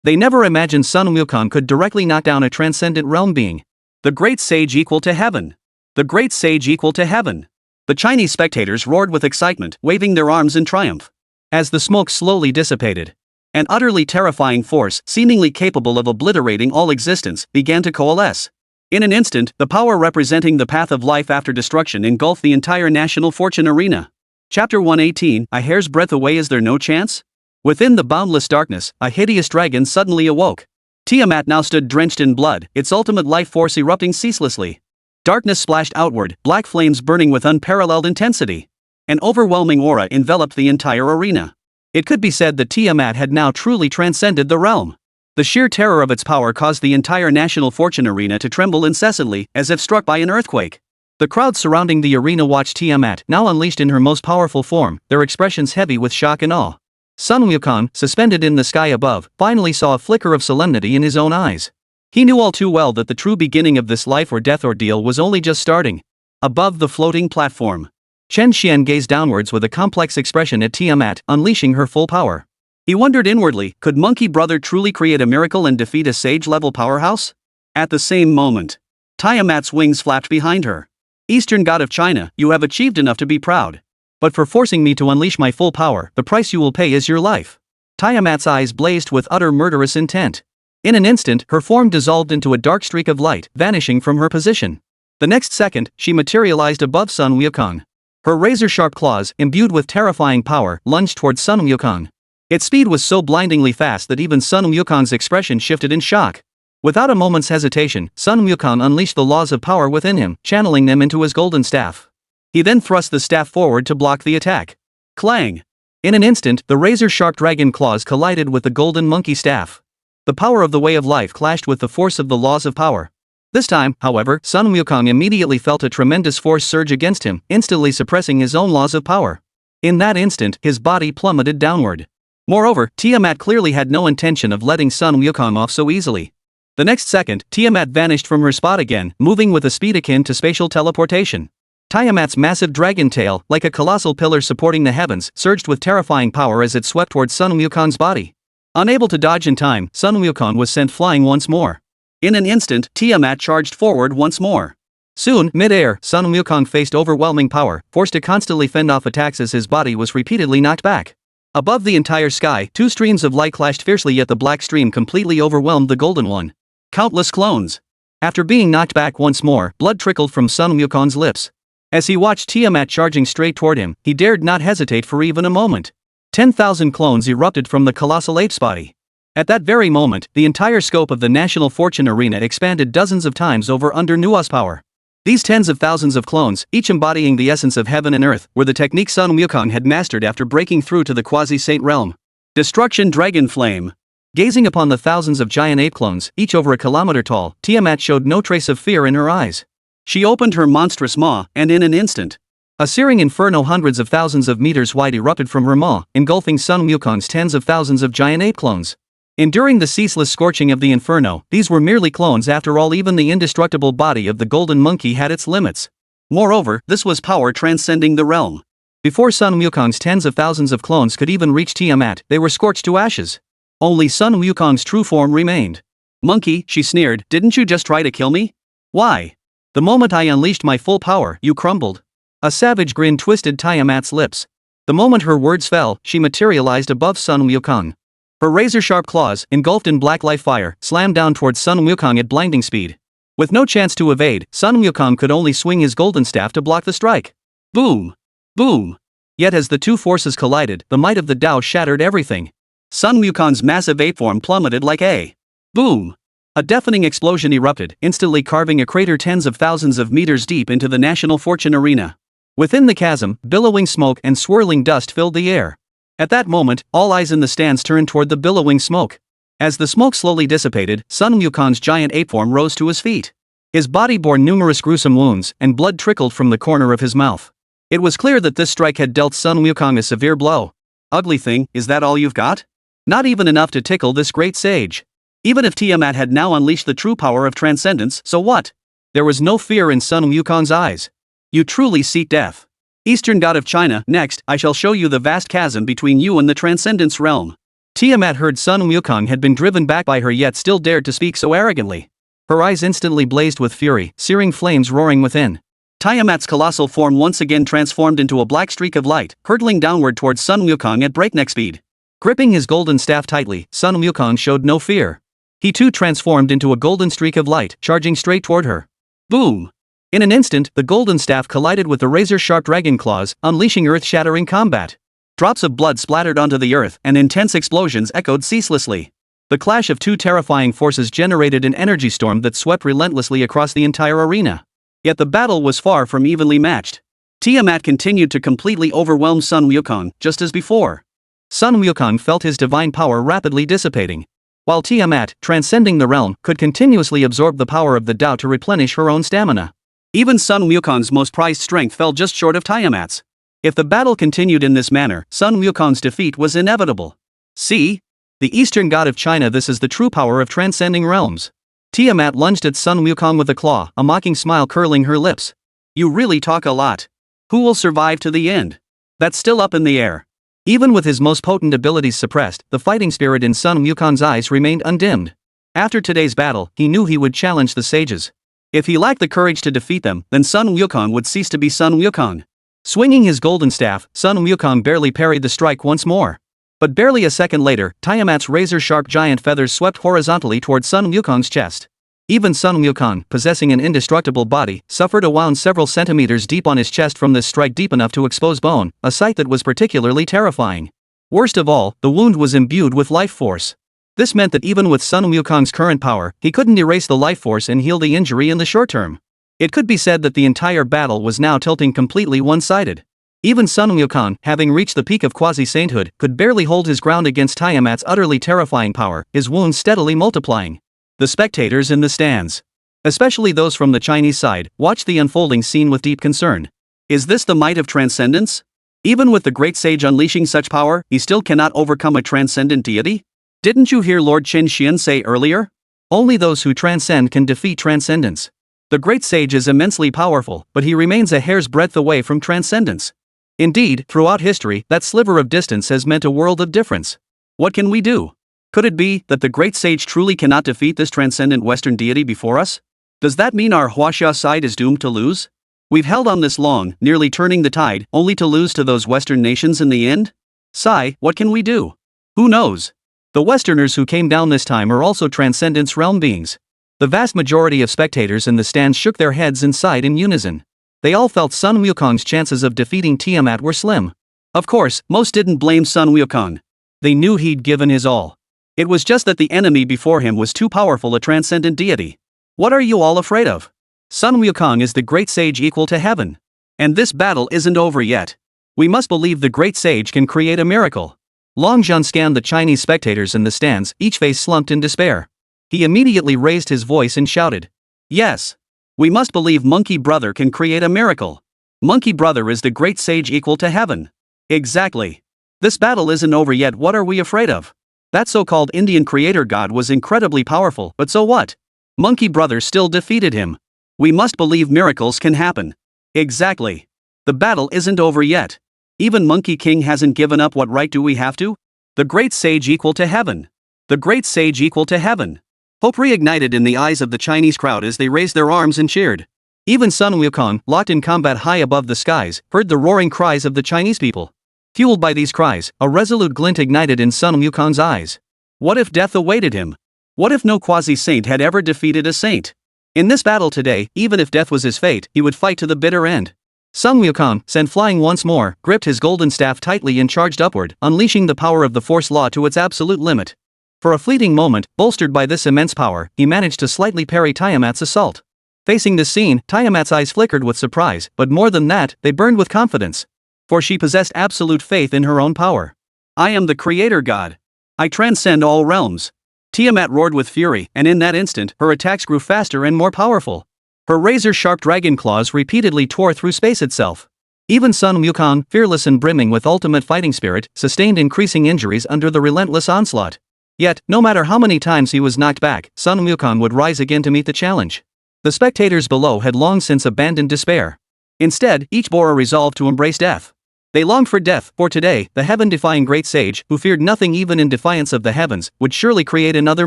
They never imagined Sun Wukong could directly knock down a transcendent realm being. The great sage equal to heaven. The great sage equal to heaven. The Chinese spectators roared with excitement, waving their arms in triumph. As the smoke slowly dissipated, an utterly terrifying force, seemingly capable of obliterating all existence, began to coalesce. In an instant, the power representing the path of life after destruction engulfed the entire National Fortune Arena. Chapter 118, A hair's breadth away, is there no chance? Within the boundless darkness, a hideous dragon suddenly awoke. Tiamat now stood drenched in blood, its ultimate life force erupting ceaselessly. Darkness splashed outward, black flames burning with unparalleled intensity. An overwhelming aura enveloped the entire arena. It could be said that Tiamat had now truly transcended the realm. The sheer terror of its power caused the entire National Fortune Arena to tremble incessantly, as if struck by an earthquake. The crowd surrounding the arena watched Tiamat, now unleashed in her most powerful form, their expressions heavy with shock and awe. Sun Wukong, suspended in the sky above, finally saw a flicker of solemnity in his own eyes. He knew all too well that the true beginning of this life or death ordeal was only just starting. Above the floating platform, Chen Xuan gazed downwards with a complex expression at Tiamat, unleashing her full power. He wondered inwardly, could Monkey Brother truly create a miracle and defeat a sage-level powerhouse? At the same moment, Tiamat's wings flapped behind her. Eastern god of China, you have achieved enough to be proud. But for forcing me to unleash my full power, the price you will pay is your life. Tiamat's eyes blazed with utter murderous intent. In an instant, her form dissolved into a dark streak of light, vanishing from her position. The next second, she materialized above Sun Wukong. Her razor-sharp claws, imbued with terrifying power, lunged towards Sun Wukong. Its speed was so blindingly fast that even Sun Wukong's expression shifted in shock. Without a moment's hesitation, Sun Wukong unleashed the laws of power within him, channeling them into his golden staff. He then thrust the staff forward to block the attack. Clang! In an instant, the razor-sharp dragon claws collided with the golden monkey staff. The power of the way of life clashed with the force of the laws of power. This time, however, Sun Wukong immediately felt a tremendous force surge against him, instantly suppressing his own laws of power. In that instant, his body plummeted downward. Moreover, Tiamat clearly had no intention of letting Sun Wukong off so easily. The next second, Tiamat vanished from her spot again, moving with a speed akin to spatial teleportation. Tiamat's massive dragon tail, like a colossal pillar supporting the heavens, surged with terrifying power as it swept towards Sun Wukong's body. Unable to dodge in time, Sun Wukong was sent flying once more. In an instant, Tiamat charged forward once more. Soon, mid-air, Sun Wukong faced overwhelming power, forced to constantly fend off attacks as his body was repeatedly knocked back. Above the entire sky, two streams of light clashed fiercely, yet the black stream completely overwhelmed the golden one. Countless clones. After being knocked back once more, blood trickled from Sun Wukong's lips. As he watched Tiamat charging straight toward him, he dared not hesitate for even a moment. 10,000 clones erupted from the colossal ape's body. At that very moment, the entire scope of the National Fortune Arena expanded dozens of times over under Nua's power. These tens of thousands of clones, each embodying the essence of heaven and earth, were the technique Sun Wukong had mastered after breaking through to the quasi-saint realm. Destruction Dragon Flame. Gazing upon the thousands of giant ape clones, each over a kilometer tall, Tiamat showed no trace of fear in her eyes. She opened her monstrous maw, and in an instant, a searing inferno hundreds of thousands of meters wide erupted from her maw, engulfing Sun Wukong's tens of thousands of giant ape clones. Enduring the ceaseless scorching of the inferno, these were merely clones after all. Even the indestructible body of the golden monkey had its limits. Moreover, this was power transcending the realm. Before Sun Wukong's tens of thousands of clones could even reach Tiamat, they were scorched to ashes. Only Sun Wukong's true form remained. Monkey, she sneered, didn't you just try to kill me? Why? The moment I unleashed my full power, you crumbled. A savage grin twisted Tiamat's lips. The moment her words fell, she materialized above Sun Wukong. Her razor-sharp claws, engulfed in black life fire, slammed down towards Sun Wukong at blinding speed. With no chance to evade, Sun Wukong could only swing his golden staff to block the strike. Boom! Boom! Yet as the two forces collided, the might of the Tao shattered everything. Sun Wukong's massive ape form plummeted like a boom. A deafening explosion erupted, instantly carving a crater tens of thousands of meters deep into the National Fortune Arena. Within the chasm, billowing smoke and swirling dust filled the air. At that moment, all eyes in the stands turned toward the billowing smoke. As the smoke slowly dissipated, Sun Wukong's giant ape form rose to his feet. His body bore numerous gruesome wounds, and blood trickled from the corner of his mouth. It was clear that this strike had dealt Sun Wukong a severe blow. Ugly thing, is that all you've got? Not even enough to tickle this great sage. Even if Tiamat had now unleashed the true power of transcendence, so what? There was no fear in Sun Wukong's eyes. You truly seek death. Eastern god of China, next, I shall show you the vast chasm between you and the transcendence realm. Tiamat heard Sun Wukong had been driven back by her yet still dared to speak so arrogantly. Her eyes instantly blazed with fury, searing flames roaring within. Tiamat's colossal form once again transformed into a black streak of light, hurtling downward towards Sun Wukong at breakneck speed. Gripping his golden staff tightly, Sun Wukong showed no fear. He too transformed into a golden streak of light, charging straight toward her. Boom! In an instant, the golden staff collided with the razor-sharp dragon claws, unleashing earth-shattering combat. Drops of blood splattered onto the earth, and intense explosions echoed ceaselessly. The clash of two terrifying forces generated an energy storm that swept relentlessly across the entire arena. Yet the battle was far from evenly matched. Tiamat continued to completely overwhelm Sun Wukong, just as before. Sun Wukong felt his divine power rapidly dissipating. While Tiamat, transcending the realm, could continuously absorb the power of the Tao to replenish her own stamina. Even Sun Wukong's most prized strength fell just short of Tiamat's. If the battle continued in this manner, Sun Wukong's defeat was inevitable. See? The Eastern god of China, this is the true power of transcending realms. Tiamat lunged at Sun Wukong with a claw, a mocking smile curling her lips. You really talk a lot. Who will survive to the end? That's still up in the air. Even with his most potent abilities suppressed, the fighting spirit in Sun Wukong's eyes remained undimmed. After today's battle, he knew he would challenge the sages. If he lacked the courage to defeat them, then Sun Wukong would cease to be Sun Wukong. Swinging his golden staff, Sun Wukong barely parried the strike once more. But barely a second later, Tiamat's razor-sharp giant feathers swept horizontally towards Sun Wukong's chest. Even Sun Wukong, possessing an indestructible body, suffered a wound several centimeters deep on his chest from this strike, deep enough to expose bone, a sight that was particularly terrifying. Worst of all, the wound was imbued with life force. This meant that even with Sun Wukong's current power, he couldn't erase the life force and heal the injury in the short term. It could be said that the entire battle was now tilting completely one-sided. Even Sun Wukong, having reached the peak of quasi-sainthood, could barely hold his ground against Tiamat's utterly terrifying power, his wounds steadily multiplying. The spectators in the stands, especially those from the Chinese side, watched the unfolding scene with deep concern. Is this the might of transcendence? Even with the great sage unleashing such power, he still cannot overcome a transcendent deity? Didn't you hear Lord Chen Xuan say earlier? Only those who transcend can defeat transcendence. The great sage is immensely powerful, but he remains a hair's breadth away from transcendence. Indeed, throughout history, that sliver of distance has meant a world of difference. What can we do? Could it be that the great sage truly cannot defeat this transcendent Western deity before us? Does that mean our Huaxia side is doomed to lose? We've held on this long, nearly turning the tide, only to lose to those Western nations in the end? Sigh, what can we do? Who knows? The Westerners who came down this time are also transcendence realm beings. The vast majority of spectators in the stands shook their heads and sighed in unison. They all felt Sun Wukong's chances of defeating Tiamat were slim. Of course, most didn't blame Sun Wukong. They knew he'd given his all. It was just that the enemy before him was too powerful a transcendent deity. What are you all afraid of? Sun Wukong is the great sage equal to heaven. And this battle isn't over yet. We must believe the great sage can create a miracle. Long Zhan scanned the Chinese spectators in the stands, each face slumped in despair. He immediately raised his voice and shouted, "Yes! We must believe Monkey Brother can create a miracle. Monkey Brother is the great sage equal to heaven. Exactly. This battle isn't over yet. What are we afraid of? That so-called Indian creator god was incredibly powerful, but so what? Monkey Brother still defeated him. We must believe miracles can happen. Exactly. The battle isn't over yet. Even Monkey King hasn't given up. What right do we have to? The great sage equal to heaven. The great sage equal to heaven. Hope reignited in the eyes of the Chinese crowd as they raised their arms and cheered. Even Sun Wukong, locked in combat high above the skies, heard the roaring cries of the Chinese people. Fueled by these cries, a resolute glint ignited in Sun Wukong's eyes. What if death awaited him? What if no quasi-saint had ever defeated a saint? In this battle today, even if death was his fate, he would fight to the bitter end. Sun Wukong, sent flying once more, gripped his golden staff tightly and charged upward, unleashing the power of the Force Law to its absolute limit. For a fleeting moment, bolstered by this immense power, he managed to slightly parry Tiamat's assault. Facing this scene, Tiamat's eyes flickered with surprise, but more than that, they burned with confidence. For she possessed absolute faith in her own power. I am the creator god. I transcend all realms. Tiamat roared with fury, and in that instant, her attacks grew faster and more powerful. Her razor-sharp dragon claws repeatedly tore through space itself. Even Sun Wukong, fearless and brimming with ultimate fighting spirit, sustained increasing injuries under the relentless onslaught. Yet, no matter how many times he was knocked back, Sun Wukong would rise again to meet the challenge. The spectators below had long since abandoned despair. Instead, each bore a resolve to embrace death. They longed for death, for today, the heaven-defying great sage, who feared nothing even in defiance of the heavens, would surely create another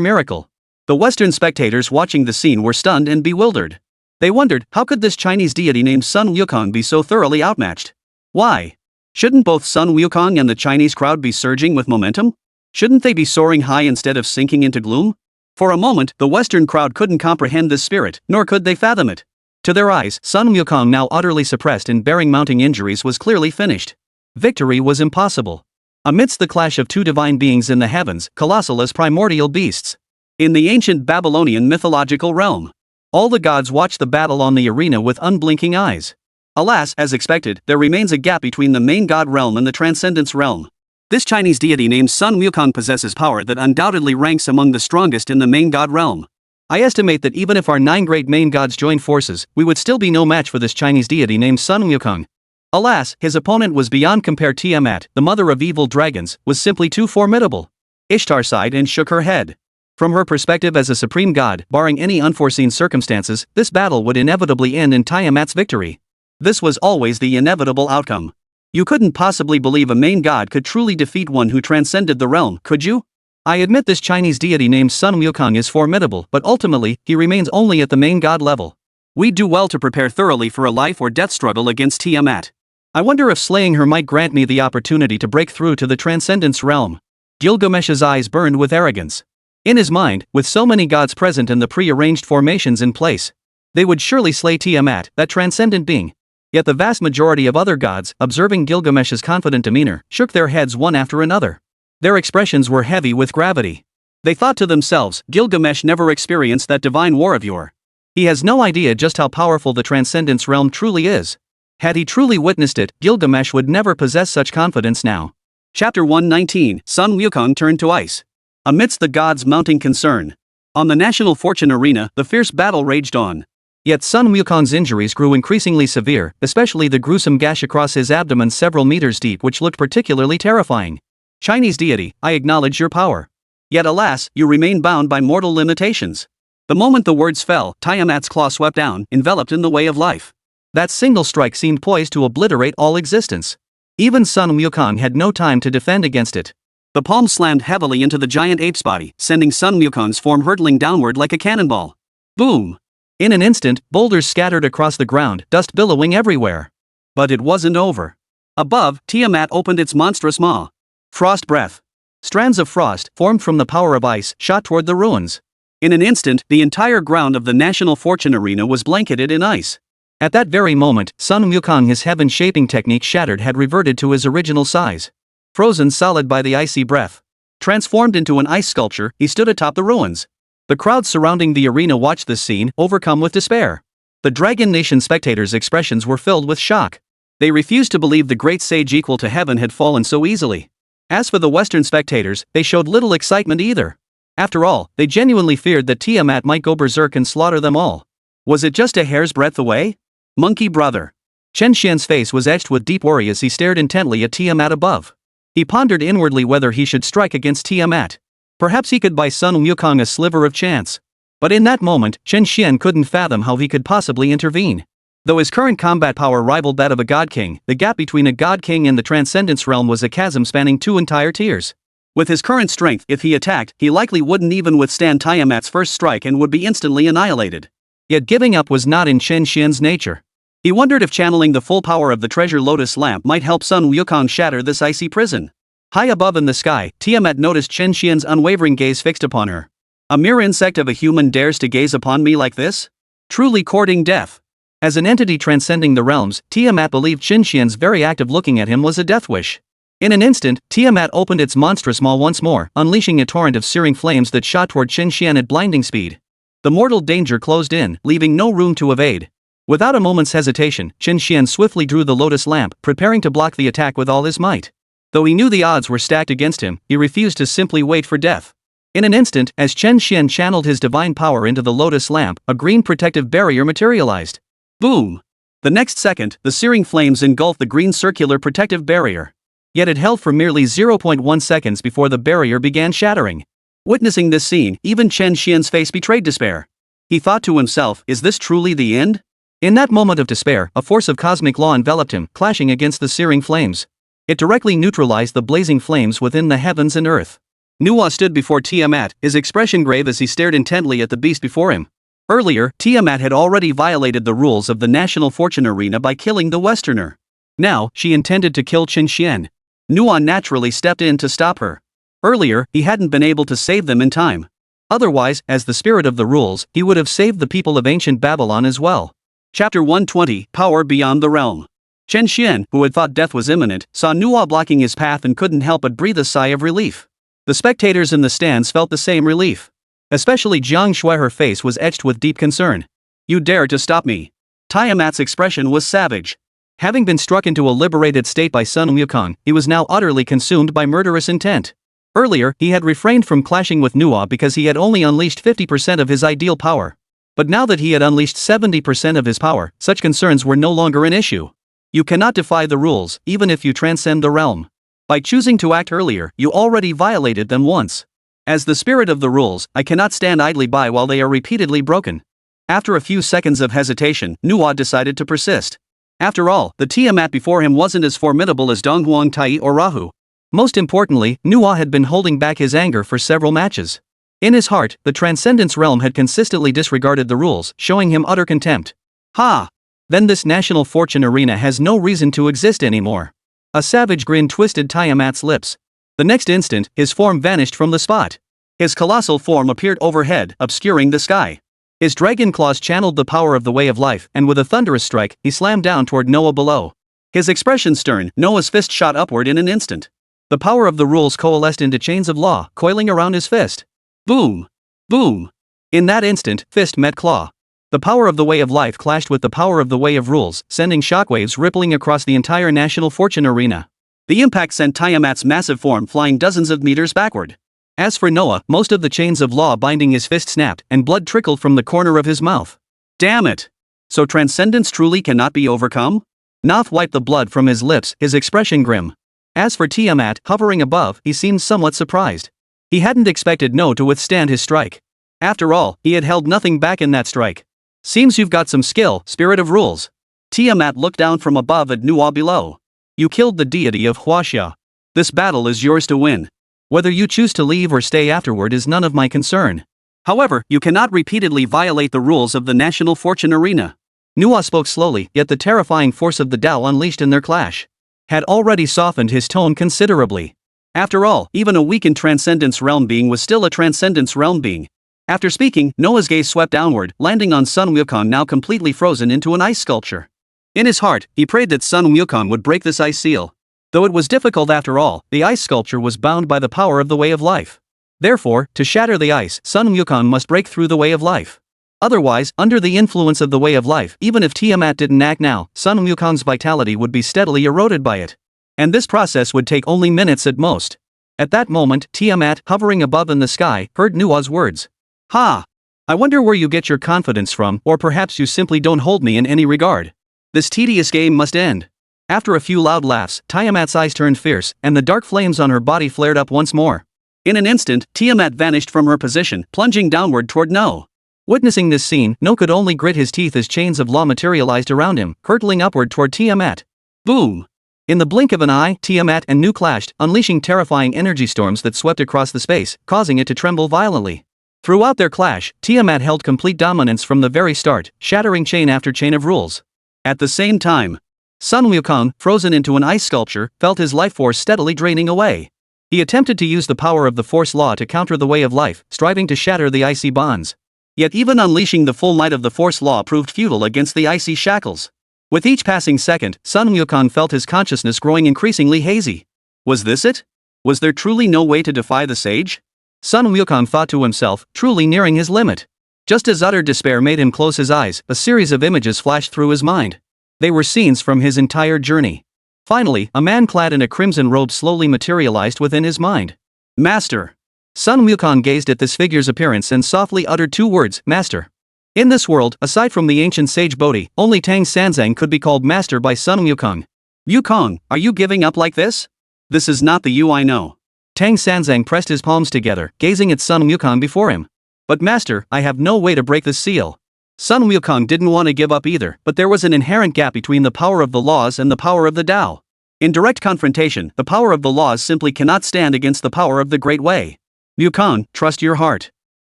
miracle. The Western spectators watching the scene were stunned and bewildered. They wondered, how could this Chinese deity named Sun Wukong be so thoroughly outmatched? Why? Shouldn't both Sun Wukong and the Chinese crowd be surging with momentum? Shouldn't they be soaring high instead of sinking into gloom? For a moment, the Western crowd couldn't comprehend this spirit, nor could they fathom it. To their eyes, Sun Wukong, now utterly suppressed and bearing mounting injuries, was clearly finished. Victory was impossible. Amidst the clash of two divine beings in the heavens, colossal as primordial beasts. In the ancient Babylonian mythological realm, all the gods watched the battle on the arena with unblinking eyes. Alas, as expected, there remains a gap between the main god realm and the transcendence realm. This Chinese deity named Sun Wukong possesses power that undoubtedly ranks among the strongest in the main god realm. I estimate that even if our 9 great main gods joined forces, we would still be no match for this Chinese deity named Sun Wukong. Alas, his opponent was beyond compare. Tiamat, the mother of evil dragons, was simply too formidable. Ishtar sighed and shook her head. From her perspective as a supreme god, barring any unforeseen circumstances, this battle would inevitably end in Tiamat's victory. This was always the inevitable outcome. You couldn't possibly believe a main god could truly defeat one who transcended the realm, could you? I admit this Chinese deity named Sun Wukong is formidable, but ultimately, he remains only at the main god level. We'd do well to prepare thoroughly for a life or death struggle against Tiamat. I wonder if slaying her might grant me the opportunity to break through to the transcendence realm. Gilgamesh's eyes burned with arrogance. In his mind, with so many gods present and the pre-arranged formations in place, they would surely slay Tiamat, that transcendent being. Yet the vast majority of other gods, observing Gilgamesh's confident demeanor, shook their heads one after another. Their expressions were heavy with gravity. They thought to themselves, Gilgamesh never experienced that divine war of yore. He has no idea just how powerful the transcendence realm truly is. Had he truly witnessed it, Gilgamesh would never possess such confidence now. Chapter 119, Sun Wukong turned to ice. Amidst the gods' mounting concern. On the national fortune arena, the fierce battle raged on. Yet Sun Wukong's injuries grew increasingly severe, especially the gruesome gash across his abdomen several meters deep, which looked particularly terrifying. Chinese deity, I acknowledge your power. Yet alas, you remain bound by mortal limitations. The moment the words fell, Tiamat's claw swept down, enveloped in the way of life. That single strike seemed poised to obliterate all existence. Even Sun Wukong had no time to defend against it. The palm slammed heavily into the giant ape's body, sending Sun Wukong's form hurtling downward like a cannonball. Boom! In an instant, boulders scattered across the ground, dust billowing everywhere. But it wasn't over. Above, Tiamat opened its monstrous maw. Frost breath. Strands of frost, formed from the power of ice, shot toward the ruins. In an instant, the entire ground of the national fortune arena was blanketed in ice. At that very moment, Sun Wukong, his heaven-shaping technique shattered, had reverted to his original size. Frozen solid by the icy breath. Transformed into an ice sculpture, he stood atop the ruins. The crowd surrounding the arena watched this scene, overcome with despair. The Dragon Nation spectators' expressions were filled with shock. They refused to believe the great sage equal to heaven had fallen so easily. As for the Western spectators, they showed little excitement either. After all, they genuinely feared that Tiamat might go berserk and slaughter them all. Was it just a hair's breadth away? Monkey brother. Chen Xuan's face was etched with deep worry as he stared intently at Tiamat above. He pondered inwardly whether he should strike against Tiamat. Perhaps he could buy Sun Wukong a sliver of chance. But in that moment, Chen Xuan couldn't fathom how he could possibly intervene. Though his current combat power rivaled that of a god king, the gap between a god king and the transcendence realm was a chasm spanning 2 entire tiers. With his current strength, if he attacked, he likely wouldn't even withstand Tiamat's first strike and would be instantly annihilated. Yet giving up was not in Chen Xuan's nature. He wondered if channeling the full power of the treasure lotus lamp might help Sun Wukong shatter this icy prison. High above in the sky, Tiamat noticed Chen Xuan's unwavering gaze fixed upon her. A mere insect of a human dares to gaze upon me like this? Truly courting death. As an entity transcending the realms, Tiamat believed Chen Xuan's very act of looking at him was a death wish. In an instant, Tiamat opened its monstrous maw once more, unleashing a torrent of searing flames that shot toward Chen Xuan at blinding speed. The mortal danger closed in, leaving no room to evade. Without a moment's hesitation, Chen Xuan swiftly drew the lotus lamp, preparing to block the attack with all his might. Though he knew the odds were stacked against him, he refused to simply wait for death. In an instant, as Chen Xuan channeled his divine power into the lotus lamp, a green protective barrier materialized. Boom! The next second, the searing flames engulfed the green circular protective barrier. Yet it held for merely 0.1 seconds before the barrier began shattering. Witnessing this scene, even Chen Xuan's face betrayed despair. He thought to himself, is this truly the end? In that moment of despair, a force of cosmic law enveloped him, clashing against the searing flames. It directly neutralized the blazing flames within the heavens and earth. Nuwa stood before Tiamat, his expression grave as he stared intently at the beast before him. Earlier, Tiamat had already violated the rules of the National Fortune Arena by killing the Westerner. Now, she intended to kill Chen Xuan. Nuwa naturally stepped in to stop her. Earlier, he hadn't been able to save them in time. Otherwise, as the spirit of the rules, he would have saved the people of ancient Babylon as well. Chapter 120, Power Beyond the Realm. Chen Xuan, who had thought death was imminent, saw Nuwa blocking his path and couldn't help but breathe a sigh of relief. The spectators in the stands felt the same relief. Especially Jiang Shui, her face was etched with deep concern. You dare to stop me? Tiamat's expression was savage. Having been struck into a liberated state by Sun Wukong, he was now utterly consumed by murderous intent. Earlier, he had refrained from clashing with Nuwa because he had only unleashed 50% of his ideal power. But now that he had unleashed 70% of his power, such concerns were no longer an issue. You cannot defy the rules, even if you transcend the realm. By choosing to act earlier, you already violated them once. As the spirit of the rules, I cannot stand idly by while they are repeatedly broken. After a few seconds of hesitation, Nuwa decided to persist. After all, the Tiamat before him wasn't as formidable as Donghuang Tai or Rahu. Most importantly, Nuwa had been holding back his anger for several matches. In his heart, the Transcendence Realm had consistently disregarded the rules, showing him utter contempt. Ha! Then this National Fortune Arena has no reason to exist anymore. A savage grin twisted Tiamat's lips. The next instant, his form vanished from the spot. His colossal form appeared overhead, obscuring the sky. His dragon claws channeled the power of the way of life, and with a thunderous strike, he slammed down toward Noah below. His expression stern, Noah's fist shot upward in an instant. The power of the rules coalesced into chains of law, coiling around his fist. Boom! Boom! In that instant, fist met claw. The power of the way of life clashed with the power of the way of rules, sending shockwaves rippling across the entire National Fortune Arena. The impact sent Tiamat's massive form flying dozens of meters backward. As for Noah, most of the chains of law binding his fist snapped, and blood trickled from the corner of his mouth. Damn it! So transcendence truly cannot be overcome? Noth wiped the blood from his lips, his expression grim. As for Tiamat, hovering above, he seemed somewhat surprised. He hadn't expected No to withstand his strike. After all, he had held nothing back in that strike. Seems you've got some skill, spirit of rules. Tiamat looked down from above at Nuwa below. You killed the deity of Huaxia. This battle is yours to win. Whether you choose to leave or stay afterward is none of my concern. However, you cannot repeatedly violate the rules of the National Fortune Arena. Nuwa spoke slowly, yet the terrifying force of the Tao unleashed in their clash had already softened his tone considerably. After all, even a weakened Transcendence Realm being was still a Transcendence Realm being. After speaking, Noah's gaze swept downward, landing on Sun Wukong now completely frozen into an ice sculpture. In his heart, he prayed that Sun Wukong would break this ice seal. Though it was difficult after all, the ice sculpture was bound by the power of the way of life. Therefore, to shatter the ice, Sun Wukong must break through the way of life. Otherwise, under the influence of the way of life, even if Tiamat didn't act now, Sun Wukong's vitality would be steadily eroded by it. And this process would take only minutes at most. At that moment, Tiamat, hovering above in the sky, heard Nuwa's words. Ha! I wonder where you get your confidence from, or perhaps you simply don't hold me in any regard. This tedious game must end. After a few loud laughs, Tiamat's eyes turned fierce, and the dark flames on her body flared up once more. In an instant, Tiamat vanished from her position, plunging downward toward No. Witnessing this scene, No could only grit his teeth as chains of law materialized around him, hurtling upward toward Tiamat. Boom! In the blink of an eye, Tiamat and Nu clashed, unleashing terrifying energy storms that swept across the space, causing it to tremble violently. Throughout their clash, Tiamat held complete dominance from the very start, shattering chain after chain of rules. At the same time, Sun Wukong, frozen into an ice sculpture, felt his life force steadily draining away. He attempted to use the power of the Force Law to counter the way of life, striving to shatter the icy bonds. Yet even unleashing the full might of the Force Law proved futile against the icy shackles. With each passing second, Sun Wukong felt his consciousness growing increasingly hazy. Was this it? Was there truly no way to defy the sage? Sun Wukong thought to himself, truly nearing his limit. Just as utter despair made him close his eyes, a series of images flashed through his mind. They were scenes from his entire journey. Finally, a man clad in a crimson robe slowly materialized within his mind. Master! Sun Wukong gazed at this figure's appearance and softly uttered two words, Master. In this world, aside from the ancient sage Bodhi, only Tang Sanzang could be called Master by Sun Wukong. Wukong, are you giving up like this? This is not the you I know. Tang Sanzang pressed his palms together, gazing at Sun Wukong before him. But Master, I have no way to break this seal. Sun Wukong didn't want to give up either, but there was an inherent gap between the power of the laws and the power of the Tao. In direct confrontation, the power of the laws simply cannot stand against the power of the Great Way. Wukong, trust your heart.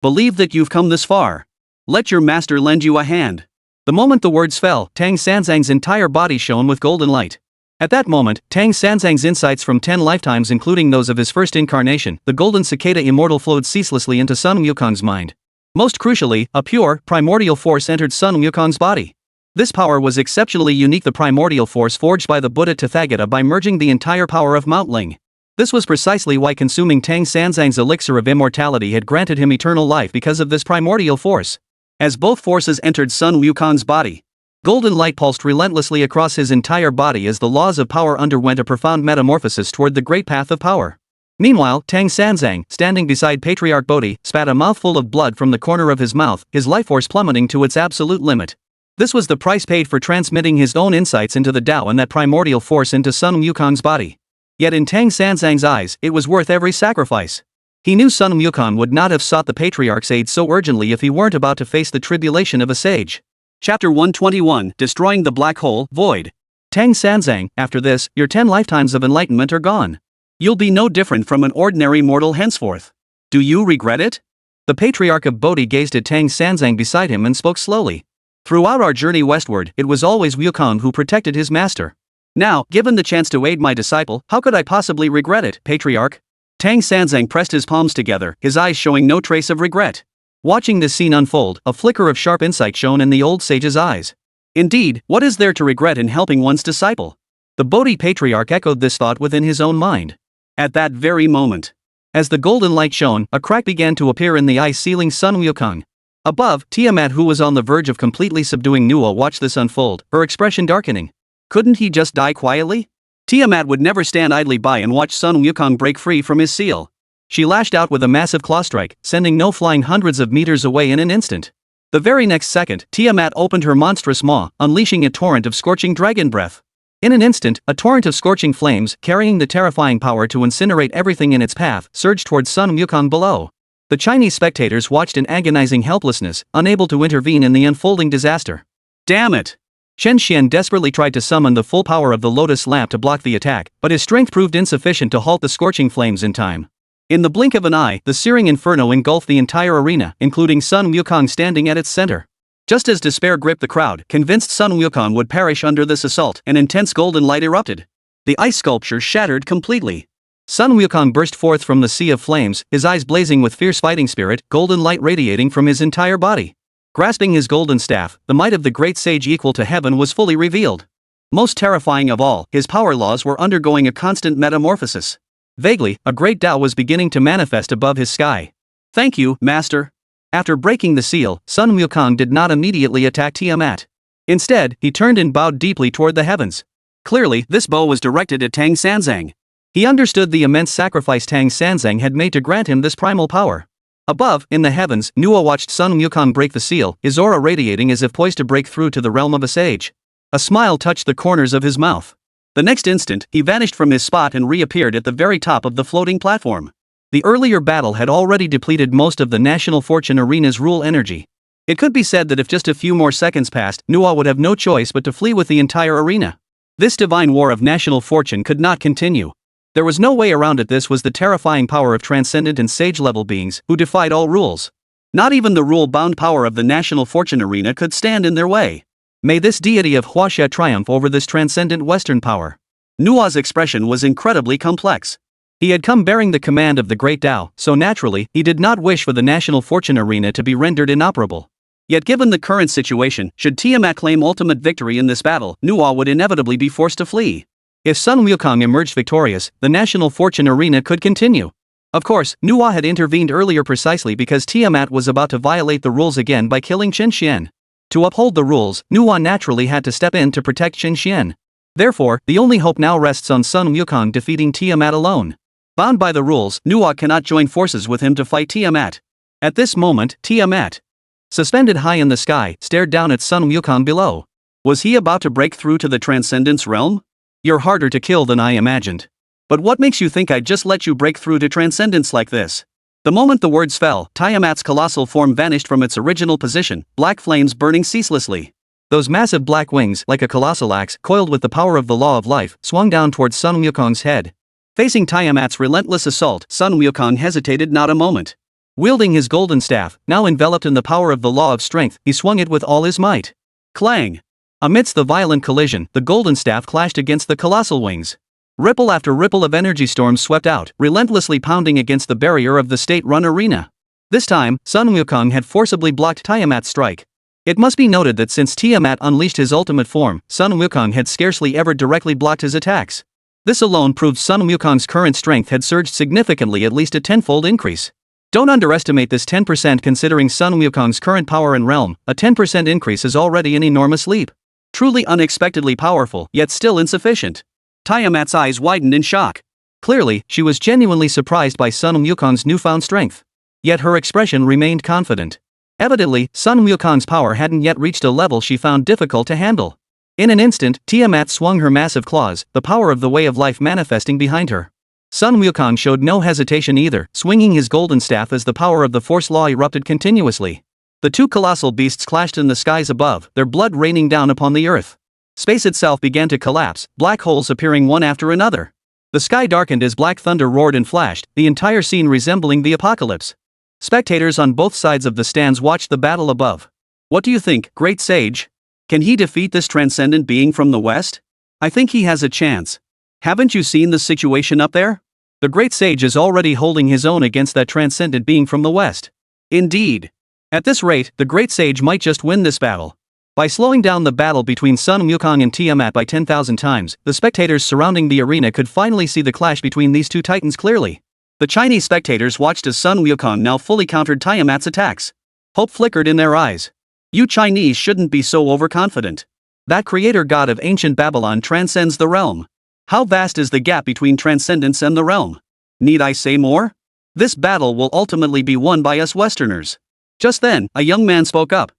Believe that you've come this far. Let your master lend you a hand. The moment the words fell, Tang Sanzang's entire body shone with golden light. At that moment, Tang Sanzang's insights from 10 lifetimes, including those of his first incarnation, the golden cicada immortal, flowed ceaselessly into Sun Wukong's mind. Most crucially, a pure, primordial force entered Sun Wukong's body. This power was exceptionally unique, the primordial force forged by the Buddha Tathagata by merging the entire power of Mount Ling. This was precisely why consuming Tang Sanzang's elixir of immortality had granted him eternal life, because of this primordial force. As both forces entered Sun Wukong's body, golden light pulsed relentlessly across his entire body as the laws of power underwent a profound metamorphosis toward the great path of power. Meanwhile, Tang Sanzang, standing beside Patriarch Bodhi, spat a mouthful of blood from the corner of his mouth, his life force plummeting to its absolute limit. This was the price paid for transmitting his own insights into the Tao and that primordial force into Sun Wukong's body. Yet in Tang Sanzang's eyes, it was worth every sacrifice. He knew Sun Wukong would not have sought the Patriarch's aid so urgently if he weren't about to face the tribulation of a sage. Chapter 121, Destroying the Black Hole, Void. Tang Sanzang, after this, your 10 lifetimes of enlightenment are gone. You'll be no different from an ordinary mortal henceforth. Do you regret it? The Patriarch of Bodhi gazed at Tang Sanzang beside him and spoke slowly. Throughout our journey westward, it was always Wukong who protected his master. Now, given the chance to aid my disciple, how could I possibly regret it, Patriarch? Tang Sanzang pressed his palms together, his eyes showing no trace of regret. Watching this scene unfold, a flicker of sharp insight shone in the old sage's eyes. Indeed, what is there to regret in helping one's disciple? The Bodhi Patriarch echoed this thought within his own mind. At that very moment, as the golden light shone, a crack began to appear in the ice sealing Sun Wukong. Above, Tiamat, who was on the verge of completely subduing Nuo, watched this unfold, her expression darkening. Couldn't he just die quietly? Tiamat would never stand idly by and watch Sun Wukong break free from his seal. She lashed out with a massive claw strike, sending No flying hundreds of meters away in an instant. The very next second, Tiamat opened her monstrous maw, unleashing a torrent of scorching dragon breath. In an instant, a torrent of scorching flames, carrying the terrifying power to incinerate everything in its path, surged towards Sun Wukong below. The Chinese spectators watched in agonizing helplessness, unable to intervene in the unfolding disaster. Damn it! Chen Xuan desperately tried to summon the full power of the lotus lamp to block the attack, but his strength proved insufficient to halt the scorching flames in time. In the blink of an eye, the searing inferno engulfed the entire arena, including Sun Wukong standing at its center. Just as despair gripped the crowd, convinced Sun Wukong would perish under this assault, an intense golden light erupted. The ice sculpture shattered completely. Sun Wukong burst forth from the sea of flames, his eyes blazing with fierce fighting spirit, golden light radiating from his entire body. Grasping his golden staff, the might of the great sage equal to heaven was fully revealed. Most terrifying of all, his power laws were undergoing a constant metamorphosis. Vaguely, a great Tao was beginning to manifest above his sky. Thank you, Master. After breaking the seal, Sun Wukong did not immediately attack Tiamat. Instead, he turned and bowed deeply toward the heavens. Clearly, this bow was directed at Tang Sanzang. He understood the immense sacrifice Tang Sanzang had made to grant him this primal power. Above, in the heavens, Nuwa watched Sun Wukong break the seal, his aura radiating as if poised to break through to the realm of a sage. A smile touched the corners of his mouth. The next instant, he vanished from his spot and reappeared at the very top of the floating platform. The earlier battle had already depleted most of the National Fortune Arena's rule energy. It could be said that if just a few more seconds passed, Nuwa would have no choice but to flee with the entire arena. This divine war of national fortune could not continue. There was no way around it. This was the terrifying power of transcendent and sage-level beings who defied all rules. Not even the rule-bound power of the National Fortune Arena could stand in their way. May this deity of Huaxia triumph over this transcendent Western power. Nua's expression was incredibly complex. He had come bearing the command of the Great Tao, so naturally, he did not wish for the National Fortune Arena to be rendered inoperable. Yet given the current situation, should Tiamat claim ultimate victory in this battle, Nua would inevitably be forced to flee. If Sun Wukong emerged victorious, the National Fortune Arena could continue. Of course, Nua had intervened earlier precisely because Tiamat was about to violate the rules again by killing Chen Xuan. To uphold the rules, Nua naturally had to step in to protect Chen Xuan. Therefore, the only hope now rests on Sun Wukong defeating Tiamat alone. Bound by the rules, Nua cannot join forces with him to fight Tiamat. At this moment, Tiamat, suspended high in the sky, stared down at Sun Wukong below. Was he about to break through to the Transcendence realm? You're harder to kill than I imagined. But what makes you think I'd just let you break through to Transcendence like this? The moment the words fell, Tiamat's colossal form vanished from its original position, black flames burning ceaselessly. Those massive black wings, like a colossal axe, coiled with the power of the law of life, swung down towards Sun Wukong's head. Facing Tiamat's relentless assault, Sun Wukong hesitated not a moment. Wielding his golden staff, now enveloped in the power of the law of strength, he swung it with all his might. Clang! Amidst the violent collision, the golden staff clashed against the colossal wings. Ripple after ripple of energy storms swept out, relentlessly pounding against the barrier of the state-run arena. This time, Sun Wukong had forcibly blocked Tiamat's strike. It must be noted that since Tiamat unleashed his ultimate form, Sun Wukong had scarcely ever directly blocked his attacks. This alone proved Sun Wukong's current strength had surged significantly, at least a tenfold increase. Don't underestimate this 10% considering Sun Wukong's current power and realm. A 10% increase is already an enormous leap. Truly unexpectedly powerful, yet still insufficient. Tiamat's eyes widened in shock. Clearly, she was genuinely surprised by Sun Wukong's newfound strength. Yet her expression remained confident. Evidently, Sun Wukong's power hadn't yet reached a level she found difficult to handle. In an instant, Tiamat swung her massive claws, the power of the way of life manifesting behind her. Sun Wukong showed no hesitation either, swinging his golden staff as the power of the force law erupted continuously. The two colossal beasts clashed in the skies above, their blood raining down upon the earth. Space itself began to collapse, black holes appearing one after another. The sky darkened as black thunder roared and flashed, the entire scene resembling the apocalypse. Spectators on both sides of the stands watched the battle above. What do you think, great sage? Can he defeat this transcendent being from the west? I think he has a chance. Haven't you seen the situation up there? The great sage is already holding his own against that transcendent being from the west. Indeed. At this rate, the great sage might just win this battle. By slowing down the battle between Sun Wukong and Tiamat by 10,000 times, the spectators surrounding the arena could finally see the clash between these two titans clearly. The Chinese spectators watched as Sun Wukong now fully countered Tiamat's attacks. Hope flickered in their eyes. You Chinese shouldn't be so overconfident. That creator god of ancient Babylon transcends the realm. How vast is the gap between transcendence and the realm? Need I say more? This battle will ultimately be won by us Westerners. Just then, a young man spoke up.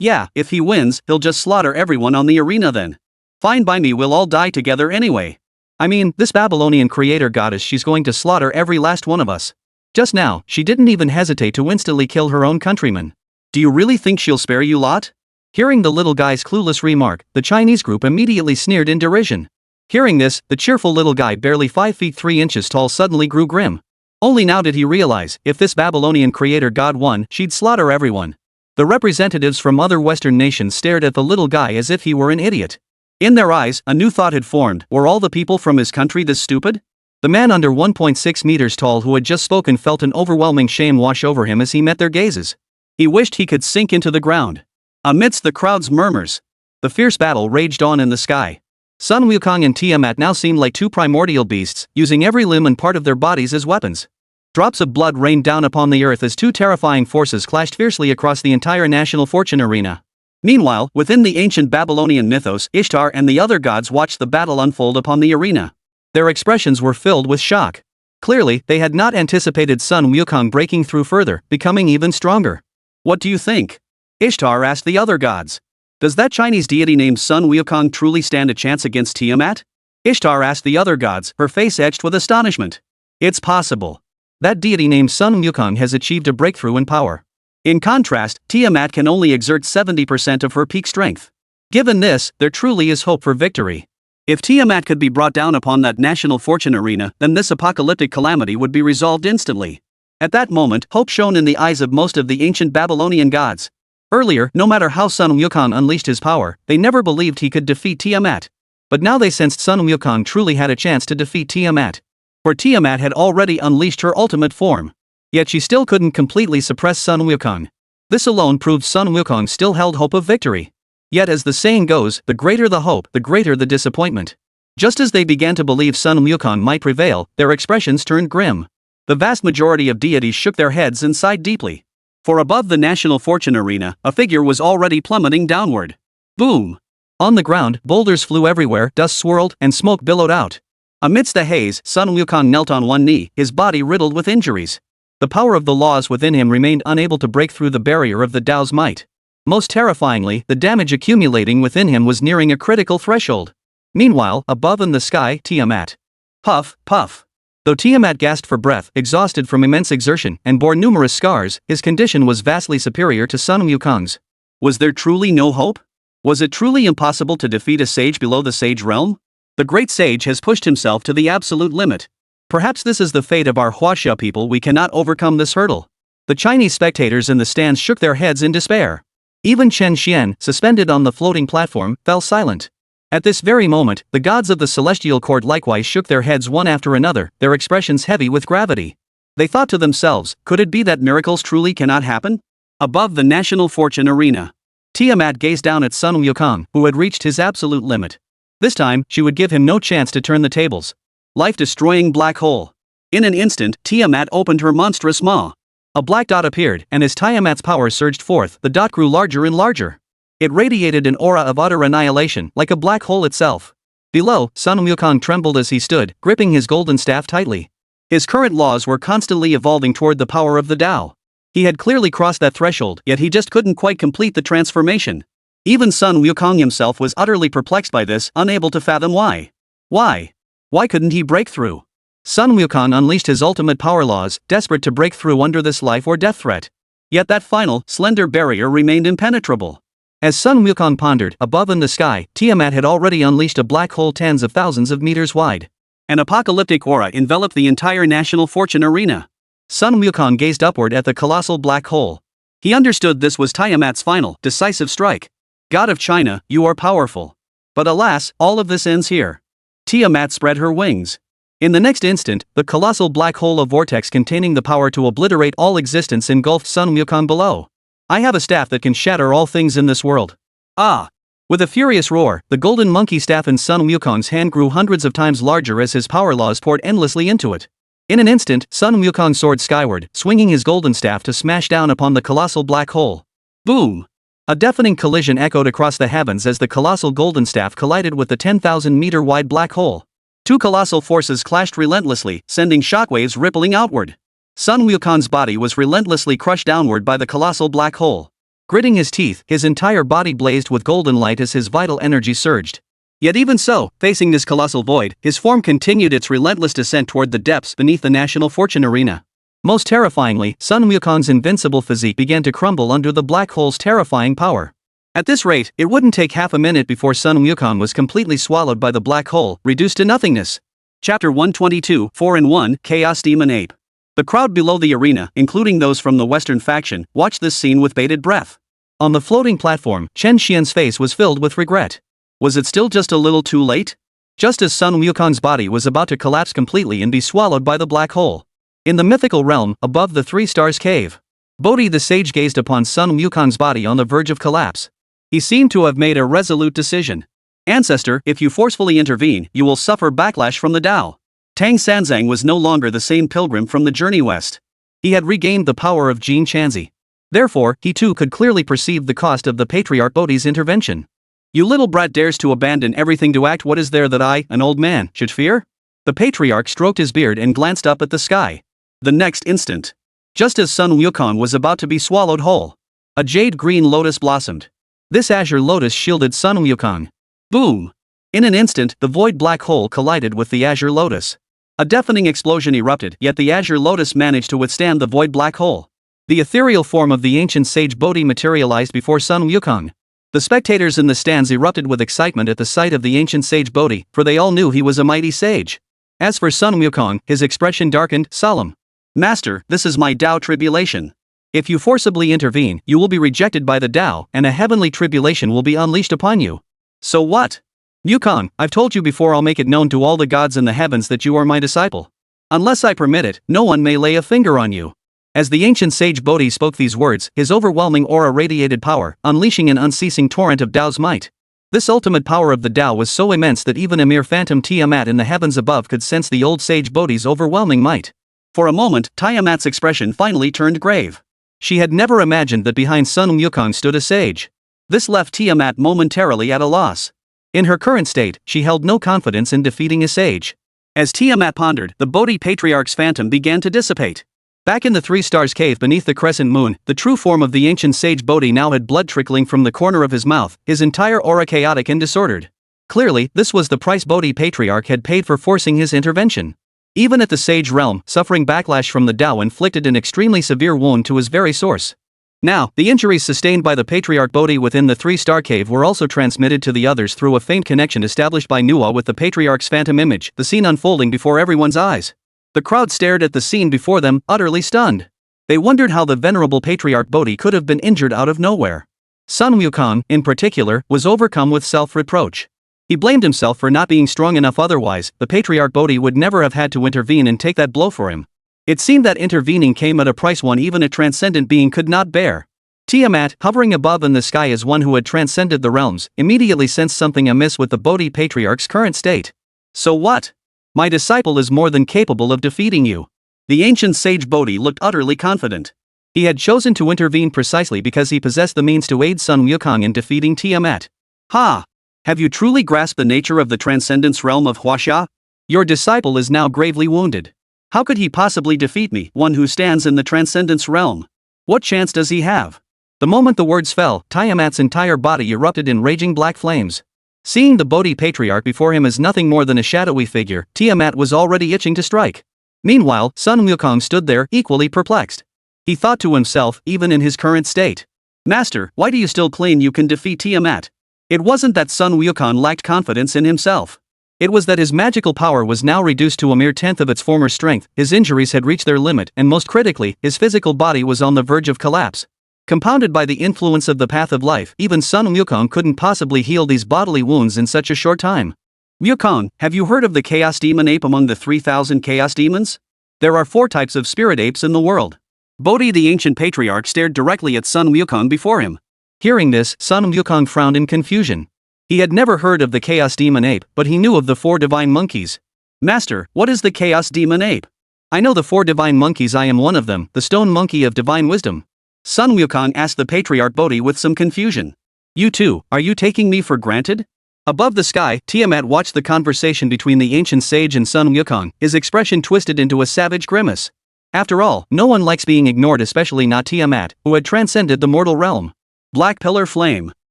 Yeah, if he wins, he'll just slaughter everyone on the arena then. Fine by me, we'll all die together anyway. I mean, this Babylonian creator goddess, she's going to slaughter every last one of us. Just now, she didn't even hesitate to instantly kill her own countrymen. Do you really think she'll spare you lot? Hearing the little guy's clueless remark, the Chinese group immediately sneered in derision. Hearing this, the cheerful little guy barely 5 feet 3 inches tall suddenly grew grim. Only now did he realize, if this Babylonian creator god won, she'd slaughter everyone. The representatives from other Western nations stared at the little guy as if he were an idiot. In their eyes, a new thought had formed: were all the people from his country this stupid? The man under 1.6 meters tall who had just spoken felt an overwhelming shame wash over him as he met their gazes. He wished he could sink into the ground. Amidst the crowd's murmurs, the fierce battle raged on in the sky. Sun Wukong and Tiamat now seemed like two primordial beasts, using every limb and part of their bodies as weapons. Drops of blood rained down upon the earth as two terrifying forces clashed fiercely across the entire national fortune arena. Meanwhile, within the ancient Babylonian mythos, Ishtar and the other gods watched the battle unfold upon the arena. Their expressions were filled with shock. Clearly, they had not anticipated Sun Wukong breaking through further, becoming even stronger. What do you think? Ishtar asked the other gods. Does that Chinese deity named Sun Wukong truly stand a chance against Tiamat? Ishtar asked the other gods, her face etched with astonishment. It's possible. That deity named Sun Wukong has achieved a breakthrough in power. In contrast, Tiamat can only exert 70% of her peak strength. Given this, there truly is hope for victory. If Tiamat could be brought down upon that national fortune arena, then this apocalyptic calamity would be resolved instantly. At that moment, hope shone in the eyes of most of the ancient Babylonian gods. Earlier, no matter how Sun Wukong unleashed his power, they never believed he could defeat Tiamat. But now they sensed Sun Wukong truly had a chance to defeat Tiamat. For Tiamat had already unleashed her ultimate form. Yet she still couldn't completely suppress Sun Wukong. This alone proved Sun Wukong still held hope of victory. Yet as the saying goes, the greater the hope, the greater the disappointment. Just as they began to believe Sun Wukong might prevail, their expressions turned grim. The vast majority of deities shook their heads and sighed deeply. For above the national fortune arena, a figure was already plummeting downward. Boom! On the ground, boulders flew everywhere, dust swirled, and smoke billowed out. Amidst the haze, Sun Wukong knelt on one knee, his body riddled with injuries. The power of the laws within him remained unable to break through the barrier of the Tao's might. Most terrifyingly, the damage accumulating within him was nearing a critical threshold. Meanwhile, above in the sky, Tiamat. Puff, puff. Though Tiamat gasped for breath, exhausted from immense exertion, and bore numerous scars, his condition was vastly superior to Sun Wukong's. Was there truly no hope? Was it truly impossible to defeat a sage below the sage realm? The great sage has pushed himself to the absolute limit. Perhaps this is the fate of our Huaxia people. We cannot overcome this hurdle. The Chinese spectators in the stands shook their heads in despair. Even Chen Xuan, suspended on the floating platform, fell silent. At this very moment, the gods of the celestial court likewise shook their heads one after another, their expressions heavy with gravity. They thought to themselves, could it be that miracles truly cannot happen? Above the national fortune arena, Tiamat gazed down at Sun Wukong, who had reached his absolute limit. This time, she would give him no chance to turn the tables. Life-destroying black hole. In an instant, Tiamat opened her monstrous maw. A black dot appeared, and as Tiamat's power surged forth, the dot grew larger and larger. It radiated an aura of utter annihilation, like a black hole itself. Below, Sun Wukong trembled as he stood, gripping his golden staff tightly. His current laws were constantly evolving toward the power of the Tao. He had clearly crossed that threshold, yet he just couldn't quite complete the transformation. Even Sun Wukong himself was utterly perplexed by this, unable to fathom why. Why couldn't he break through? Sun Wukong unleashed his ultimate power laws, desperate to break through under this life or death threat. Yet that final, slender barrier remained impenetrable. As Sun Wukong pondered, above in the sky, Tiamat had already unleashed a black hole tens of thousands of meters wide. An apocalyptic aura enveloped the entire national fortune arena. Sun Wukong gazed upward at the colossal black hole. He understood this was Tiamat's final, decisive strike. God of China, you are powerful. But alas, all of this ends here. Tiamat spread her wings. In the next instant, the colossal black hole of vortex containing the power to obliterate all existence engulfed Sun Wukong below. I have a staff that can shatter all things in this world. Ah! With a furious roar, the golden monkey staff in Sun Wukong's hand grew hundreds of times larger as his power laws poured endlessly into it. In an instant, Sun Wukong soared skyward, swinging his golden staff to smash down upon the colossal black hole. Boom! A deafening collision echoed across the heavens as the colossal golden staff collided with the 10,000-meter-wide black hole. Two colossal forces clashed relentlessly, sending shockwaves rippling outward. Sun Wukong's body was relentlessly crushed downward by the colossal black hole. Gritting his teeth, his entire body blazed with golden light as his vital energy surged. Yet even so, facing this colossal void, his form continued its relentless descent toward the depths beneath the national fortune arena. Most terrifyingly, Sun Wukong's invincible physique began to crumble under the black hole's terrifying power. At this rate, it wouldn't take half a minute before Sun Wukong was completely swallowed by the black hole, reduced to nothingness. Chapter 122, 4-in-1, Chaos Demon Ape. The crowd below the arena, including those from the Western faction, watched this scene with bated breath. On the floating platform, Chen Xuan's face was filled with regret. Was it still just a little too late? Just as Sun Wukong's body was about to collapse completely and be swallowed by the black hole. In the mythical realm, above the Three Stars Cave, Bodhi the sage gazed upon Sun Wukong's body on the verge of collapse. He seemed to have made a resolute decision. Ancestor, if you forcefully intervene, you will suffer backlash from the Tao. Tang Sanzang was no longer the same pilgrim from the journey west. He had regained the power of Jin Chanzi. Therefore, he too could clearly perceive the cost of the patriarch Bodhi's intervention. You little brat dares to abandon everything to act. What is there that I, an old man, should fear? The patriarch stroked his beard and glanced up at the sky. The next instant, just as Sun Wukong was about to be swallowed whole, a jade-green lotus blossomed. This azure lotus shielded Sun Wukong. Boom! In an instant, the void black hole collided with the azure lotus. A deafening explosion erupted, yet the azure lotus managed to withstand the void black hole. The ethereal form of the ancient sage Bodhi materialized before Sun Wukong. The spectators in the stands erupted with excitement at the sight of the ancient sage Bodhi, for they all knew he was a mighty sage. As for Sun Wukong, his expression darkened, solemn. Master, this is my Tao tribulation. If you forcibly intervene, you will be rejected by the Tao, and a heavenly tribulation will be unleashed upon you. So what? Wukong, I've told you before, I'll make it known to all the gods in the heavens that you are my disciple. Unless I permit it, no one may lay a finger on you. As the ancient sage Bodhi spoke these words, his overwhelming aura radiated power, unleashing an unceasing torrent of Tao's might. This ultimate power of the Tao was so immense that even a mere phantom Tiamat in the heavens above could sense the old sage Bodhi's overwhelming might. For a moment, Tiamat's expression finally turned grave. She had never imagined that behind Sun Wukong stood a sage. This left Tiamat momentarily at a loss. In her current state, she held no confidence in defeating a sage. As Tiamat pondered, the Bodhi Patriarch's phantom began to dissipate. Back in the Three Stars cave beneath the crescent moon, the true form of the ancient sage Bodhi now had blood trickling from the corner of his mouth, his entire aura chaotic and disordered. Clearly, this was the price Bodhi Patriarch had paid for forcing his intervention. Even at the sage realm, suffering backlash from the Tao inflicted an extremely severe wound to his very source. Now, the injuries sustained by the Patriarch Bodhi within the Three-Star Cave were also transmitted to the others through a faint connection established by Nuwa with the Patriarch's phantom image, the scene unfolding before everyone's eyes. The crowd stared at the scene before them, utterly stunned. They wondered how the venerable Patriarch Bodhi could have been injured out of nowhere. Sun Wukong, in particular, was overcome with self-reproach. He blamed himself for not being strong enough, otherwise, the Patriarch Bodhi would never have had to intervene and take that blow for him. It seemed that intervening came at a price one even a transcendent being could not bear. Tiamat, hovering above in the sky as one who had transcended the realms, immediately sensed something amiss with the Bodhi Patriarch's current state. So what? My disciple is more than capable of defeating you. The ancient sage Bodhi looked utterly confident. He had chosen to intervene precisely because he possessed the means to aid Sun Wukong in defeating Tiamat. Ha! Have you truly grasped the nature of the transcendence realm of Huaxia? Your disciple is now gravely wounded. How could he possibly defeat me, one who stands in the transcendence realm? What chance does he have? The moment the words fell, Tiamat's entire body erupted in raging black flames. Seeing the Bodhi Patriarch before him as nothing more than a shadowy figure, Tiamat was already itching to strike. Meanwhile, Sun Wukong stood there, equally perplexed. He thought to himself, even in his current state, "Master, why do you still claim you can defeat Tiamat?" It wasn't that Sun Wukong lacked confidence in himself. It was that his magical power was now reduced to a mere tenth of its former strength, his injuries had reached their limit, and most critically, his physical body was on the verge of collapse. Compounded by the influence of the path of life, even Sun Wukong couldn't possibly heal these bodily wounds in such a short time. Wukong, have you heard of the Chaos Demon Ape among the 3,000 Chaos Demons? There are 4 types of spirit apes in the world. Bodhi the ancient patriarch stared directly at Sun Wukong before him. Hearing this, Sun Wukong frowned in confusion. He had never heard of the Chaos Demon Ape, but he knew of the 4 divine monkeys. Master, what is the Chaos Demon Ape? I know the 4 divine monkeys, I am one of them, the stone monkey of divine wisdom. Sun Wukong asked the Patriarch Bodhi with some confusion. You too, are you taking me for granted? Above the sky, Tiamat watched the conversation between the ancient sage and Sun Wukong, his expression twisted into a savage grimace. After all, no one likes being ignored, especially not Tiamat, who had transcended the mortal realm. Black Pillar Flame.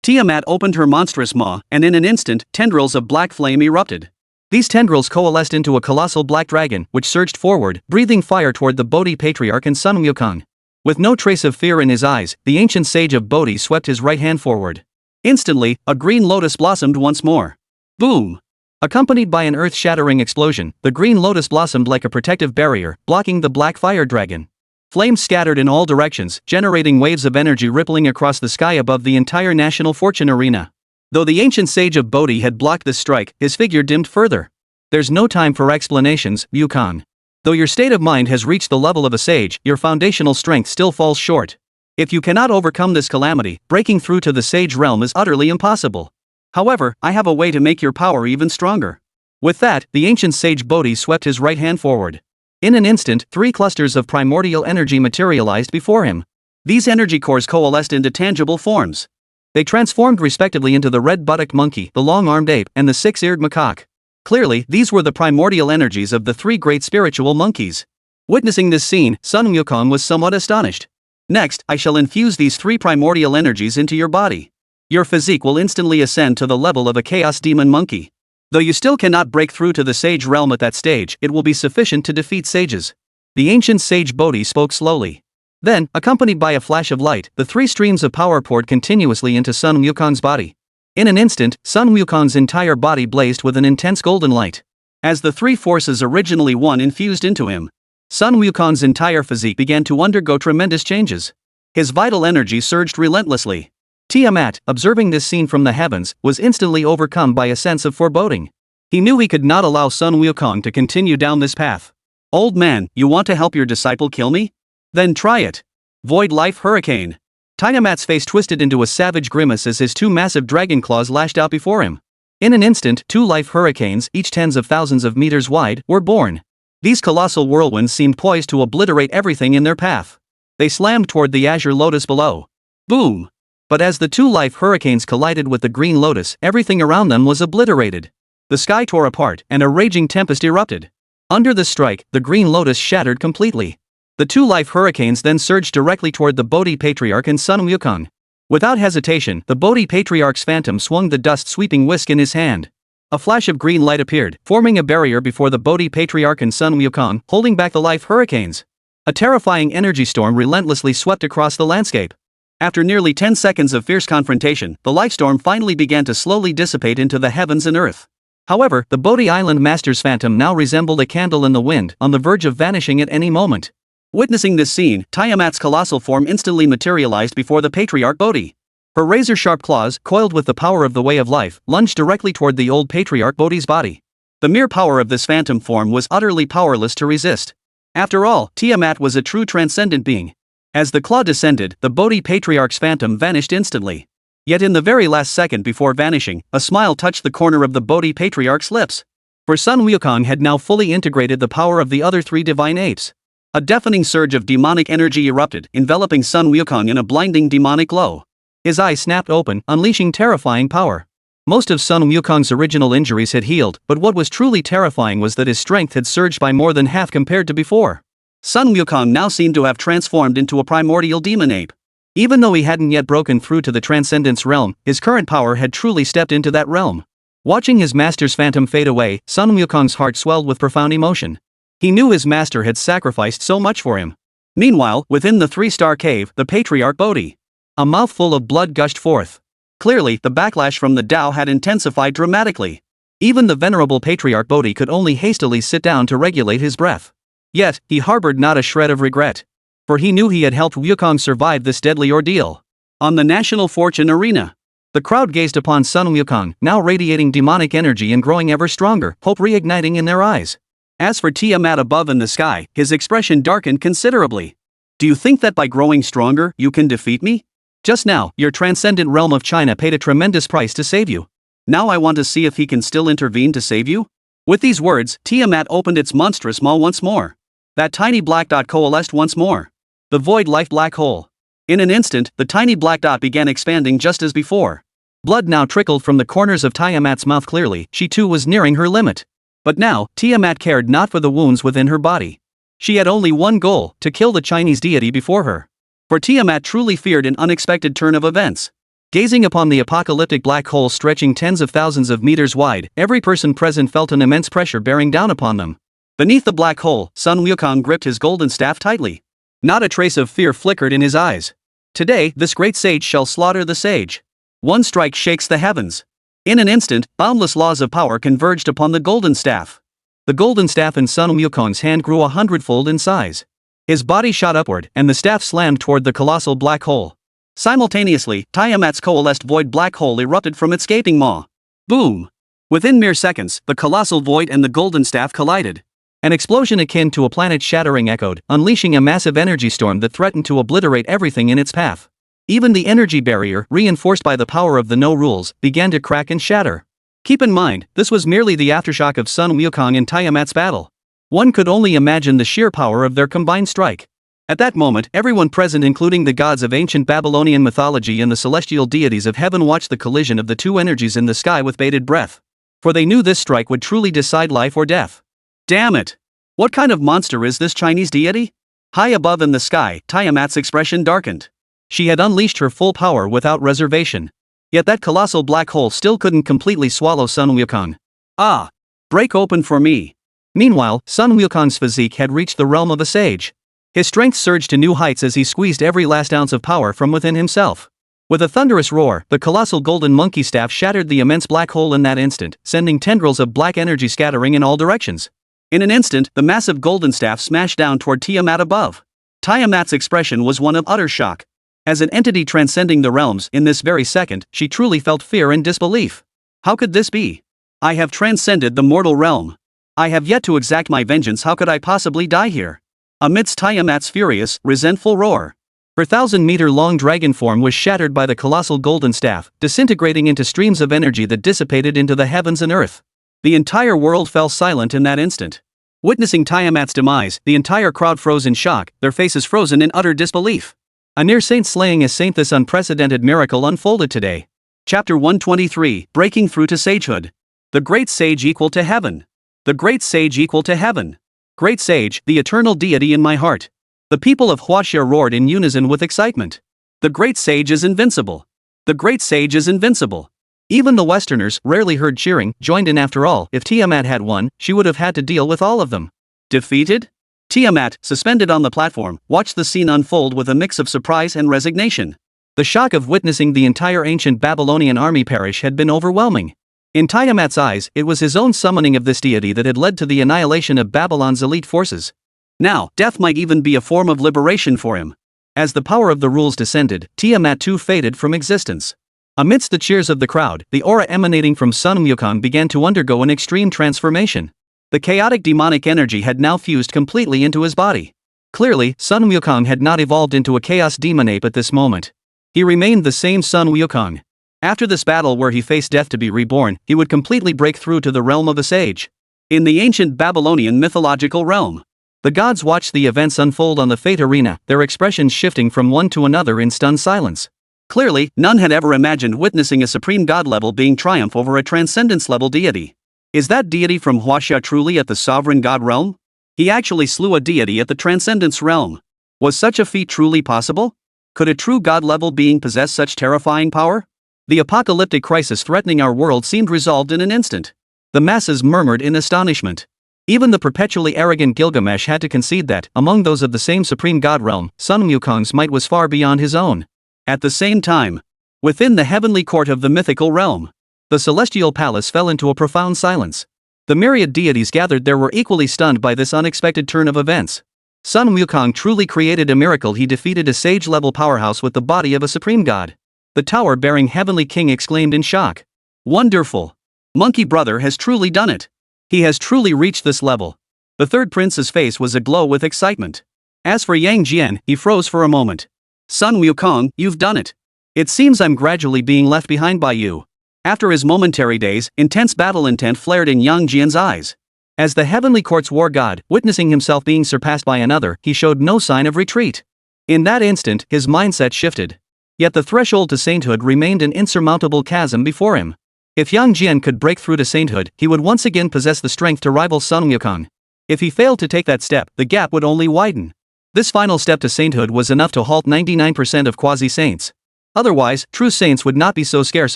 Tiamat opened her monstrous maw, and in an instant, tendrils of black flame erupted. These tendrils coalesced into a colossal black dragon, which surged forward, breathing fire toward the Bodhi Patriarch and Sun Wukong. With no trace of fear in his eyes, the ancient sage of Bodhi swept his right hand forward. Instantly, a green lotus blossomed once more. Boom! Accompanied by an earth-shattering explosion, the green lotus blossomed like a protective barrier, blocking the black fire dragon. Flames scattered in all directions, generating waves of energy rippling across the sky above the entire National Fortune Arena. Though the ancient sage of Bodhi had blocked this strike, his figure dimmed further. There's no time for explanations, Wukong. Though your state of mind has reached the level of a sage, your foundational strength still falls short. If you cannot overcome this calamity, breaking through to the sage realm is utterly impossible. However, I have a way to make your power even stronger. With that, the ancient sage Bodhi swept his right hand forward. In an instant, 3 clusters of primordial energy materialized before him. These energy cores coalesced into tangible forms. They transformed respectively into the red-buttocked monkey, the long-armed ape, and the 6-eared macaque. Clearly, these were the primordial energies of the three great spiritual monkeys. Witnessing this scene, Sun Wukong was somewhat astonished. Next, I shall infuse these three primordial energies into your body. Your physique will instantly ascend to the level of a chaos demon monkey. Though you still cannot break through to the sage realm at that stage, it will be sufficient to defeat sages. The ancient sage Bodhi spoke slowly. Then, accompanied by a flash of light, the three streams of power poured continuously into Sun Wukong's body. In an instant, Sun Wukong's entire body blazed with an intense golden light. As the three forces originally one infused into him, Sun Wukong's entire physique began to undergo tremendous changes. His vital energy surged relentlessly. Tiamat, observing this scene from the heavens, was instantly overcome by a sense of foreboding. He knew he could not allow Sun Wukong to continue down this path. Old man, you want to help your disciple kill me? Then try it. Void Life Hurricane. Tiamat's face twisted into a savage grimace as his two massive dragon claws lashed out before him. In an instant, two life hurricanes, each tens of thousands of meters wide, were born. These colossal whirlwinds seemed poised to obliterate everything in their path. They slammed toward the azure lotus below. Boom! But as the two life hurricanes collided with the green lotus, everything around them was obliterated. The sky tore apart, and a raging tempest erupted. Under the strike, the green lotus shattered completely. The two life hurricanes then surged directly toward the Bodhi Patriarch and Sun Wukong. Without hesitation, the Bodhi Patriarch's phantom swung the dust-sweeping whisk in his hand. A flash of green light appeared, forming a barrier before the Bodhi Patriarch and Sun Wukong, holding back the life hurricanes. A terrifying energy storm relentlessly swept across the landscape. After nearly 10 seconds of fierce confrontation, the life storm finally began to slowly dissipate into the heavens and earth. However, the Bodhi Island Master's phantom now resembled a candle in the wind, on the verge of vanishing at any moment. Witnessing this scene, Tiamat's colossal form instantly materialized before the Patriarch Bodhi. Her razor-sharp claws, coiled with the power of the Way of Life, lunged directly toward the old Patriarch Bodhi's body. The mere power of this phantom form was utterly powerless to resist. After all, Tiamat was a true transcendent being. As the claw descended, the Bodhi Patriarch's phantom vanished instantly. Yet in the very last second before vanishing, a smile touched the corner of the Bodhi Patriarch's lips. For Sun Wukong had now fully integrated the power of the other three divine apes. A deafening surge of demonic energy erupted, enveloping Sun Wukong in a blinding demonic glow. His eyes snapped open, unleashing terrifying power. Most of Sun Wukong's original injuries had healed, but what was truly terrifying was that his strength had surged by more than half compared to before. Sun Wukong now seemed to have transformed into a primordial demon ape. Even though he hadn't yet broken through to the transcendence realm, his current power had truly stepped into that realm. Watching his master's phantom fade away, Sun Wukong's heart swelled with profound emotion. He knew his master had sacrificed so much for him. Meanwhile, within the three-star cave, the Patriarch Bodhi. A mouthful of blood gushed forth. Clearly, the backlash from the Tao had intensified dramatically. Even the venerable Patriarch Bodhi could only hastily sit down to regulate his breath. Yet, he harbored not a shred of regret. For he knew he had helped Wukong survive this deadly ordeal. On the National Fortune Arena, the crowd gazed upon Sun Wukong, now radiating demonic energy and growing ever stronger, hope reigniting in their eyes. As for Tiamat above in the sky, his expression darkened considerably. Do you think that by growing stronger, you can defeat me? Just now, your transcendent realm of China paid a tremendous price to save you. Now I want to see if he can still intervene to save you? With these words, Tiamat opened its monstrous maw once more. That tiny black dot coalesced once more. The void life black hole. In an instant, the tiny black dot began expanding just as before. Blood now trickled from the corners of Tiamat's mouth clearly, she too was nearing her limit. But now, Tiamat cared not for the wounds within her body. She had only one goal, to kill the Chinese deity before her. For Tiamat truly feared an unexpected turn of events. Gazing upon the apocalyptic black hole stretching tens of thousands of meters wide, every person present felt an immense pressure bearing down upon them. Beneath the black hole, Sun Wukong gripped his golden staff tightly. Not a trace of fear flickered in his eyes. Today, this great sage shall slaughter the sage. One strike shakes the heavens. In an instant, boundless laws of power converged upon the golden staff. The golden staff in Sun Wukong's hand grew 100-fold in size. His body shot upward, and the staff slammed toward the colossal black hole. Simultaneously, Tiamat's coalesced void black hole erupted from its gaping maw. Boom! Within mere seconds, the colossal void and the golden staff collided. An explosion akin to a planet-shattering echoed, unleashing a massive energy storm that threatened to obliterate everything in its path. Even the energy barrier, reinforced by the power of the no rules, began to crack and shatter. Keep in mind, this was merely the aftershock of Sun Wukong and Tiamat's battle. One could only imagine the sheer power of their combined strike. At that moment, everyone present, including the gods of ancient Babylonian mythology and the celestial deities of heaven, watched the collision of the two energies in the sky with bated breath. For they knew this strike would truly decide life or death. Damn it! What kind of monster is this Chinese deity? High above in the sky, Tiamat's expression darkened. She had unleashed her full power without reservation. Yet that colossal black hole still couldn't completely swallow Sun Wukong. Ah! Break open for me. Meanwhile, Sun Wukong's physique had reached the realm of a sage. His strength surged to new heights as he squeezed every last ounce of power from within himself. With a thunderous roar, the colossal golden monkey staff shattered the immense black hole in that instant, sending tendrils of black energy scattering in all directions. In an instant, the massive golden staff smashed down toward Tiamat above. Tiamat's expression was one of utter shock. As an entity transcending the realms, in this very second, she truly felt fear and disbelief. How could this be? I have transcended the mortal realm. I have yet to exact my vengeance. How could I possibly die here? Amidst Tiamat's furious, resentful roar, her 1,000-meter-long dragon form was shattered by the colossal golden staff, disintegrating into streams of energy that dissipated into the heavens and earth. The entire world fell silent in that instant. Witnessing Tiamat's demise, the entire crowd froze in shock, their faces frozen in utter disbelief. A near saint slaying a saint. This unprecedented miracle unfolded today. Chapter 123, Breaking Through to Sagehood. The Great Sage equal to heaven. The Great Sage equal to heaven. Great Sage, the eternal deity in my heart. The people of Huaxia roared in unison with excitement. The Great Sage is invincible. The Great Sage is invincible. Even the Westerners, rarely heard cheering, joined in. After all, if Tiamat had won, she would have had to deal with all of them. Defeated? Tiamat, suspended on the platform, watched the scene unfold with a mix of surprise and resignation. The shock of witnessing the entire ancient Babylonian army perish had been overwhelming. In Tiamat's eyes, it was his own summoning of this deity that had led to the annihilation of Babylon's elite forces. Now, death might even be a form of liberation for him. As the power of the rules descended, Tiamat too faded from existence. Amidst the cheers of the crowd, the aura emanating from Sun Wukong began to undergo an extreme transformation. The chaotic demonic energy had now fused completely into his body. Clearly, Sun Wukong had not evolved into a chaos demon ape at this moment. He remained the same Sun Wukong. After this battle where he faced death to be reborn, he would completely break through to the realm of a sage. In the ancient Babylonian mythological realm, the gods watched the events unfold on the fate arena, their expressions shifting from one to another in stunned silence. Clearly, none had ever imagined witnessing a supreme god-level being triumph over a transcendence-level deity. Is that deity from Huaxia truly at the sovereign god realm? He actually slew a deity at the transcendence realm. Was such a feat truly possible? Could a true god-level being possess such terrifying power? The apocalyptic crisis threatening our world seemed resolved in an instant. The masses murmured in astonishment. Even the perpetually arrogant Gilgamesh had to concede that, among those of the same supreme god realm, Sun Wukong's might was far beyond his own. At the same time, within the heavenly court of the mythical realm, the celestial palace fell into a profound silence. The myriad deities gathered there were equally stunned by this unexpected turn of events. Sun Wukong truly created a miracle. He defeated a sage-level powerhouse with the body of a supreme god. The tower-bearing heavenly king exclaimed in shock. Wonderful! Monkey Brother has truly done it. He has truly reached this level. The third prince's face was aglow with excitement. As for Yang Jian, he froze for a moment. Sun Wukong, you've done it. It seems I'm gradually being left behind by you. After his momentary daze, intense battle intent flared in Yang Jian's eyes. As the heavenly court's war god, witnessing himself being surpassed by another, he showed no sign of retreat. In that instant, his mindset shifted. Yet the threshold to sainthood remained an insurmountable chasm before him. If Yang Jian could break through to sainthood, he would once again possess the strength to rival Sun Wukong. If he failed to take that step, the gap would only widen. This final step to sainthood was enough to halt 99% of quasi-saints. Otherwise, true saints would not be so scarce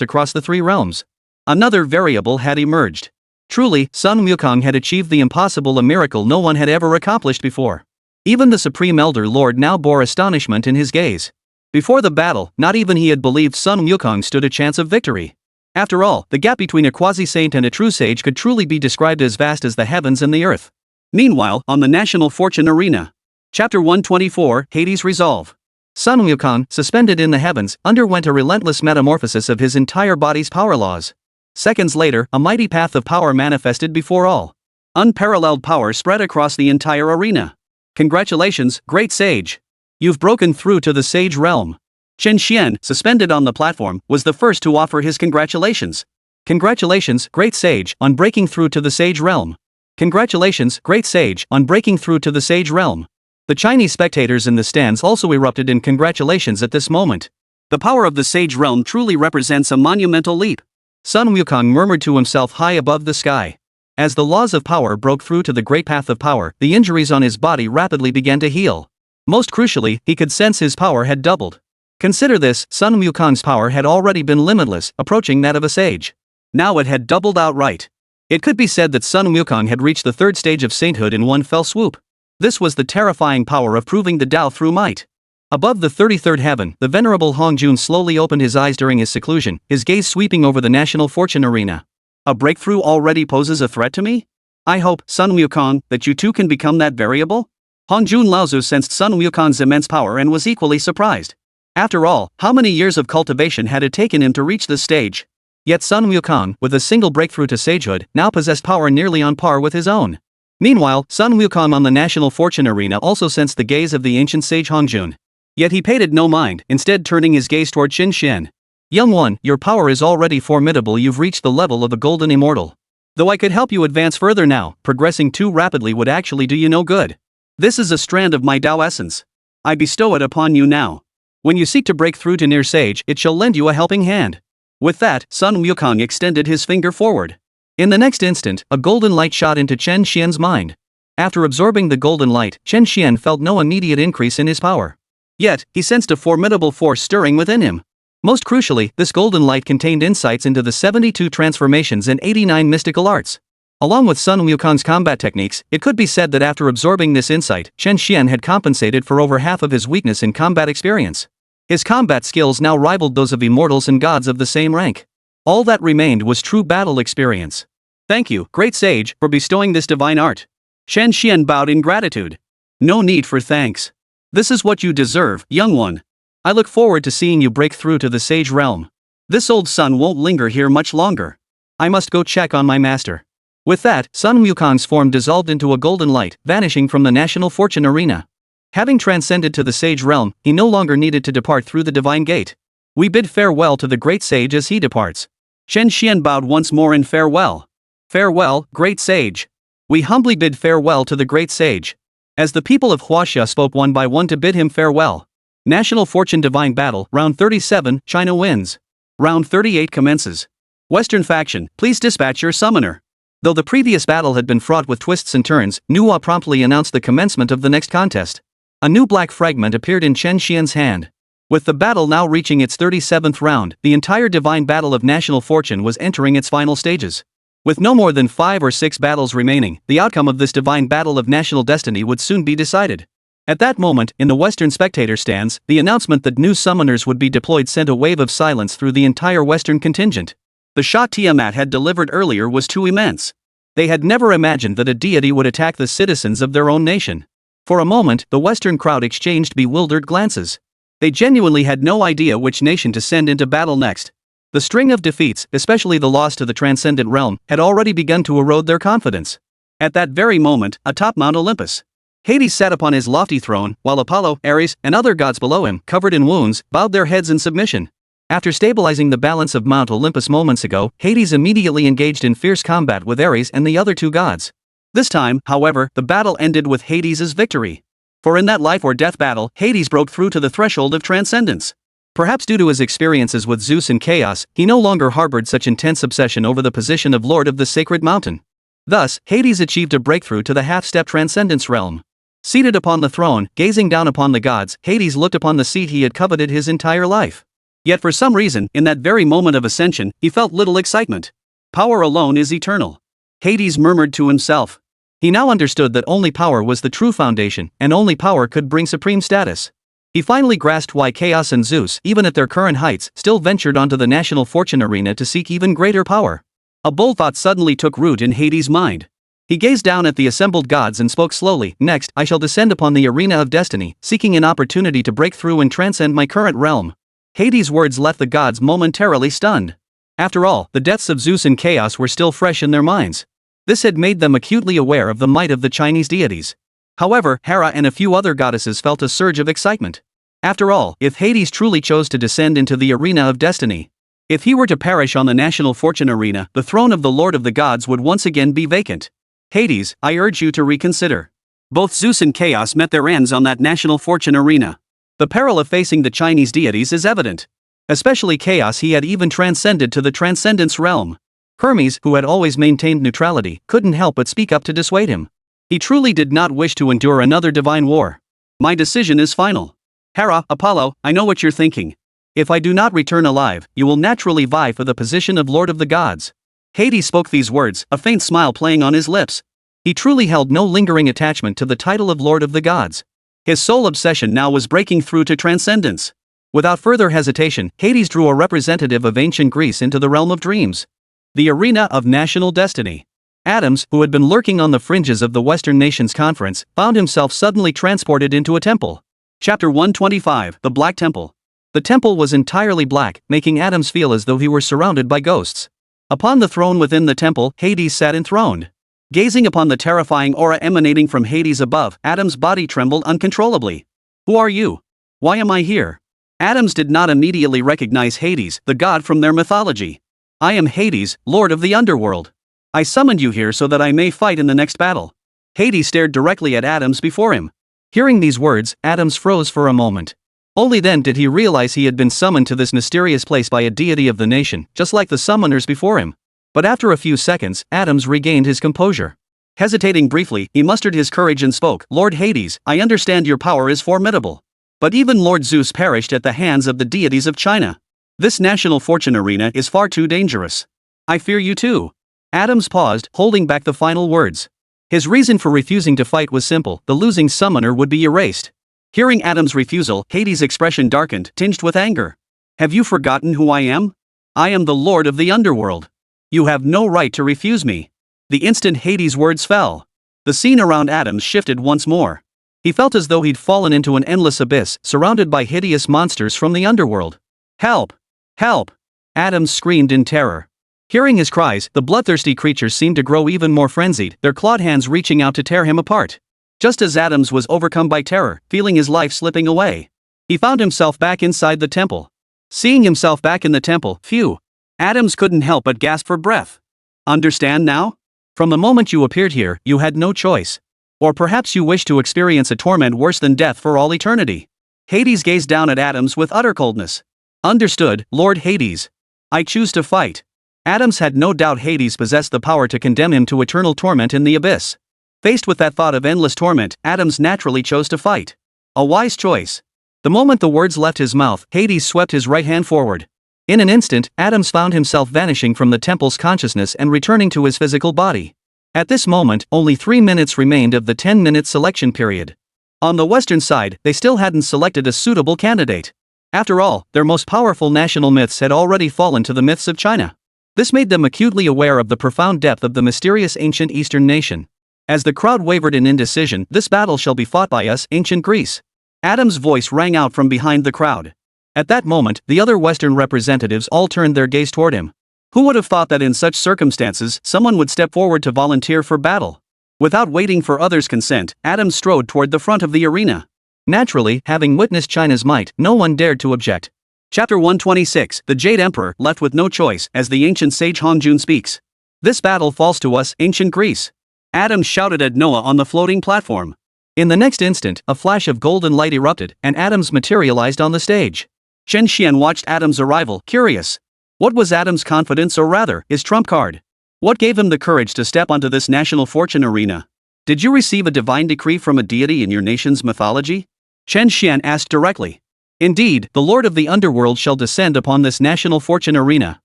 across the three realms. Another variable had emerged. Truly, Sun Wukong had achieved the impossible, a miracle no one had ever accomplished before. Even the Supreme Elder Lord now bore astonishment in his gaze. Before the battle, not even he had believed Sun Wukong stood a chance of victory. After all, the gap between a quasi-saint and a true sage could truly be described as vast as the heavens and the earth. Meanwhile, on the National Fortune Arena. Chapter 124, Hades' Resolve. Sun Wukong, suspended in the heavens, underwent a relentless metamorphosis of his entire body's power laws. Seconds later, a mighty path of power manifested before all. Unparalleled power spread across the entire arena. Congratulations, great sage. You've broken through to the sage realm. Chen Xuan, suspended on the platform, was the first to offer his congratulations. Congratulations, great sage, on breaking through to the sage realm. Congratulations, great sage, on breaking through to the sage realm. The Chinese spectators in the stands also erupted in congratulations at this moment. The power of the sage realm truly represents a monumental leap. Sun Wukong murmured to himself high above the sky. As the laws of power broke through to the great path of power, the injuries on his body rapidly began to heal. Most crucially, he could sense his power had doubled. Consider this, Sun Wukong's power had already been limitless, approaching that of a sage. Now it had doubled outright. It could be said that Sun Wukong had reached the third stage of sainthood in one fell swoop. This was the terrifying power of proving the Tao through might. Above the 33rd heaven, the venerable Hongjun slowly opened his eyes during his seclusion, his gaze sweeping over the national fortune arena. A breakthrough already poses a threat to me? I hope, Sun Wukong, that you too can become that variable? Hongjun Laozu sensed Sun Wukong's immense power and was equally surprised. After all, how many years of cultivation had it taken him to reach this stage? Yet Sun Wukong, with a single breakthrough to sagehood, now possessed power nearly on par with his own. Meanwhile, Sun Wukong on the national fortune arena also sensed the gaze of the ancient sage Hongjun. Yet he paid it no mind, instead turning his gaze toward Chen Xuan. Young one, your power is already formidable. You've reached the level of a golden immortal. Though I could help you advance further now, progressing too rapidly would actually do you no good. This is a strand of my Tao essence. I bestow it upon you now. When you seek to break through to near sage, it shall lend you a helping hand. With that, Sun Wukong extended his finger forward. In the next instant, a golden light shot into Chen Xian's mind. After absorbing the golden light, Chen Xian felt no immediate increase in his power. Yet, he sensed a formidable force stirring within him. Most crucially, this golden light contained insights into the 72 transformations and 89 mystical arts. Along with Sun Wukong's combat techniques, it could be said that after absorbing this insight, Chen Xian had compensated for over half of his weakness in combat experience. His combat skills now rivaled those of immortals and gods of the same rank. All that remained was true battle experience. Thank you, great sage, for bestowing this divine art. Chen Xian bowed in gratitude. No need for thanks. This is what you deserve, young one. I look forward to seeing you break through to the sage realm. This old sun won't linger here much longer. I must go check on my master. With that, Sun Wukong's form dissolved into a golden light, vanishing from the national fortune arena. Having transcended to the sage realm, he no longer needed to depart through the divine gate. We bid farewell to the great sage as he departs. Chen Xian bowed once more in farewell. Farewell, great sage. We humbly bid farewell to the great sage. As the people of Huaxia spoke one by one to bid him farewell. National Fortune Divine Battle, Round 37, China wins. Round 38 commences. Western faction, please dispatch your summoner. Though the previous battle had been fraught with twists and turns, Nuwa promptly announced the commencement of the next contest. A new black fragment appeared in Chen Xian's hand. With the battle now reaching its 37th round, the entire divine battle of National Fortune was entering its final stages. With no more than 5 or 6 battles remaining, the outcome of this divine battle of national destiny would soon be decided. At that moment, in the Western spectator stands, the announcement that new summoners would be deployed sent a wave of silence through the entire Western contingent. The shock Tiamat had delivered earlier was too immense. They had never imagined that a deity would attack the citizens of their own nation. For a moment, the Western crowd exchanged bewildered glances. They genuinely had no idea which nation to send into battle next. The string of defeats, especially the loss to the transcendent realm, had already begun to erode their confidence. At that very moment, atop Mount Olympus, Hades sat upon his lofty throne, while Apollo, Ares, and other gods below him, covered in wounds, bowed their heads in submission. After stabilizing the balance of Mount Olympus moments ago, Hades immediately engaged in fierce combat with Ares and the other 2 gods. This time, however, the battle ended with Hades' victory. For in that life or death battle, Hades broke through to the threshold of transcendence. Perhaps due to his experiences with Zeus and Chaos, he no longer harbored such intense obsession over the position of Lord of the Sacred Mountain. Thus, Hades achieved a breakthrough to the half-step transcendence realm. Seated upon the throne, gazing down upon the gods, Hades looked upon the seat he had coveted his entire life. Yet for some reason, in that very moment of ascension, he felt little excitement. Power alone is eternal. Hades murmured to himself. He now understood that only power was the true foundation, and only power could bring supreme status. He finally grasped why Chaos and Zeus, even at their current heights, still ventured onto the national fortune arena to seek even greater power. A bold thought suddenly took root in Hades' mind. He gazed down at the assembled gods and spoke slowly. Next, I shall descend upon the arena of destiny, seeking an opportunity to break through and transcend my current realm. Hades' words left the gods momentarily stunned. After all, the deaths of Zeus and Chaos were still fresh in their minds. This had made them acutely aware of the might of the Chinese deities. However, Hera and a few other goddesses felt a surge of excitement. After all, if Hades truly chose to descend into the arena of destiny, if he were to perish on the national fortune arena, the throne of the Lord of the Gods would once again be vacant. Hades, I urge you to reconsider. Both Zeus and Chaos met their ends on that national fortune arena. The peril of facing the Chinese deities is evident. Especially chaos he had even transcended to the transcendence realm. Hermes, who had always maintained neutrality, couldn't help but speak up to dissuade him. He truly did not wish to endure another divine war. My decision is final. Hera, Apollo, I know what you're thinking. If I do not return alive, you will naturally vie for the position of Lord of the Gods. Hades spoke these words, a faint smile playing on his lips. He truly held no lingering attachment to the title of Lord of the Gods. His sole obsession now was breaking through to transcendence. Without further hesitation, Hades drew a representative of ancient Greece into the realm of dreams. The arena of national destiny. Adams, who had been lurking on the fringes of the Western Nations Conference, found himself suddenly transported into a temple. Chapter 125, The Black Temple. The temple was entirely black, making Adams feel as though he were surrounded by ghosts. Upon the throne within the temple, Hades sat enthroned. Gazing upon the terrifying aura emanating from Hades above, Adams' body trembled uncontrollably. Who are you? Why am I here? Adams did not immediately recognize Hades, the god from their mythology. I am Hades, Lord of the Underworld. I summoned you here so that I may fight in the next battle. Hades stared directly at Adams before him. Hearing these words, Adams froze for a moment. Only then did he realize he had been summoned to this mysterious place by a deity of the nation, just like the summoners before him. But after a few seconds, Adams regained his composure. Hesitating briefly, he mustered his courage and spoke, Lord Hades, I understand your power is formidable. But even Lord Zeus perished at the hands of the deities of China. This national fortune arena is far too dangerous. I fear you too. Adams paused, holding back the final words. His reason for refusing to fight was simple, the losing summoner would be erased. Hearing Adams' refusal, Hades' expression darkened, tinged with anger. Have you forgotten who I am? I am the Lord of the Underworld. You have no right to refuse me. The instant Hades' words fell, the scene around Adams shifted once more. He felt as though he'd fallen into an endless abyss, surrounded by hideous monsters from the underworld. Help! Help! Adams screamed in terror. Hearing his cries, the bloodthirsty creatures seemed to grow even more frenzied, their clawed hands reaching out to tear him apart. Just as Adams was overcome by terror, feeling his life slipping away, he found himself back inside the temple. Seeing himself back in the temple, phew! Adams couldn't help but gasp for breath. Understand now? From the moment you appeared here, you had no choice. Or perhaps you wish to experience a torment worse than death for all eternity. Hades gazed down at Adams with utter coldness. Understood, Lord Hades. I choose to fight. Adams had no doubt Hades possessed the power to condemn him to eternal torment in the abyss. Faced with that thought of endless torment, Adams naturally chose to fight. A wise choice. The moment the words left his mouth, Hades swept his right hand forward. In an instant, Adams found himself vanishing from the temple's consciousness and returning to his physical body. At this moment, only 3 minutes remained of the 10-minute selection period. On the western side, they still hadn't selected a suitable candidate. After all, their most powerful national myths had already fallen to the myths of China. This made them acutely aware of the profound depth of the mysterious ancient Eastern nation. As the crowd wavered in indecision, this battle shall be fought by us, ancient Greece. Adams' voice rang out from behind the crowd. At that moment, the other Western representatives all turned their gaze toward him. Who would have thought that in such circumstances, someone would step forward to volunteer for battle? Without waiting for others' consent, Adams strode toward the front of the arena. Naturally, having witnessed China's might, no one dared to object. Chapter 126, The Jade Emperor, left with no choice, as the ancient sage Hongjun speaks. This battle falls to us, ancient Greece. Adams shouted at Noah on the floating platform. In the next instant, a flash of golden light erupted, and Adams materialized on the stage. Chen Xuan watched Adams' arrival, curious. What was Adams' confidence, or rather, his trump card? What gave him the courage to step onto this national fortune arena? Did you receive a divine decree from a deity in your nation's mythology? Chen Xuan asked directly. Indeed, the Lord of the Underworld shall descend upon this national fortune arena.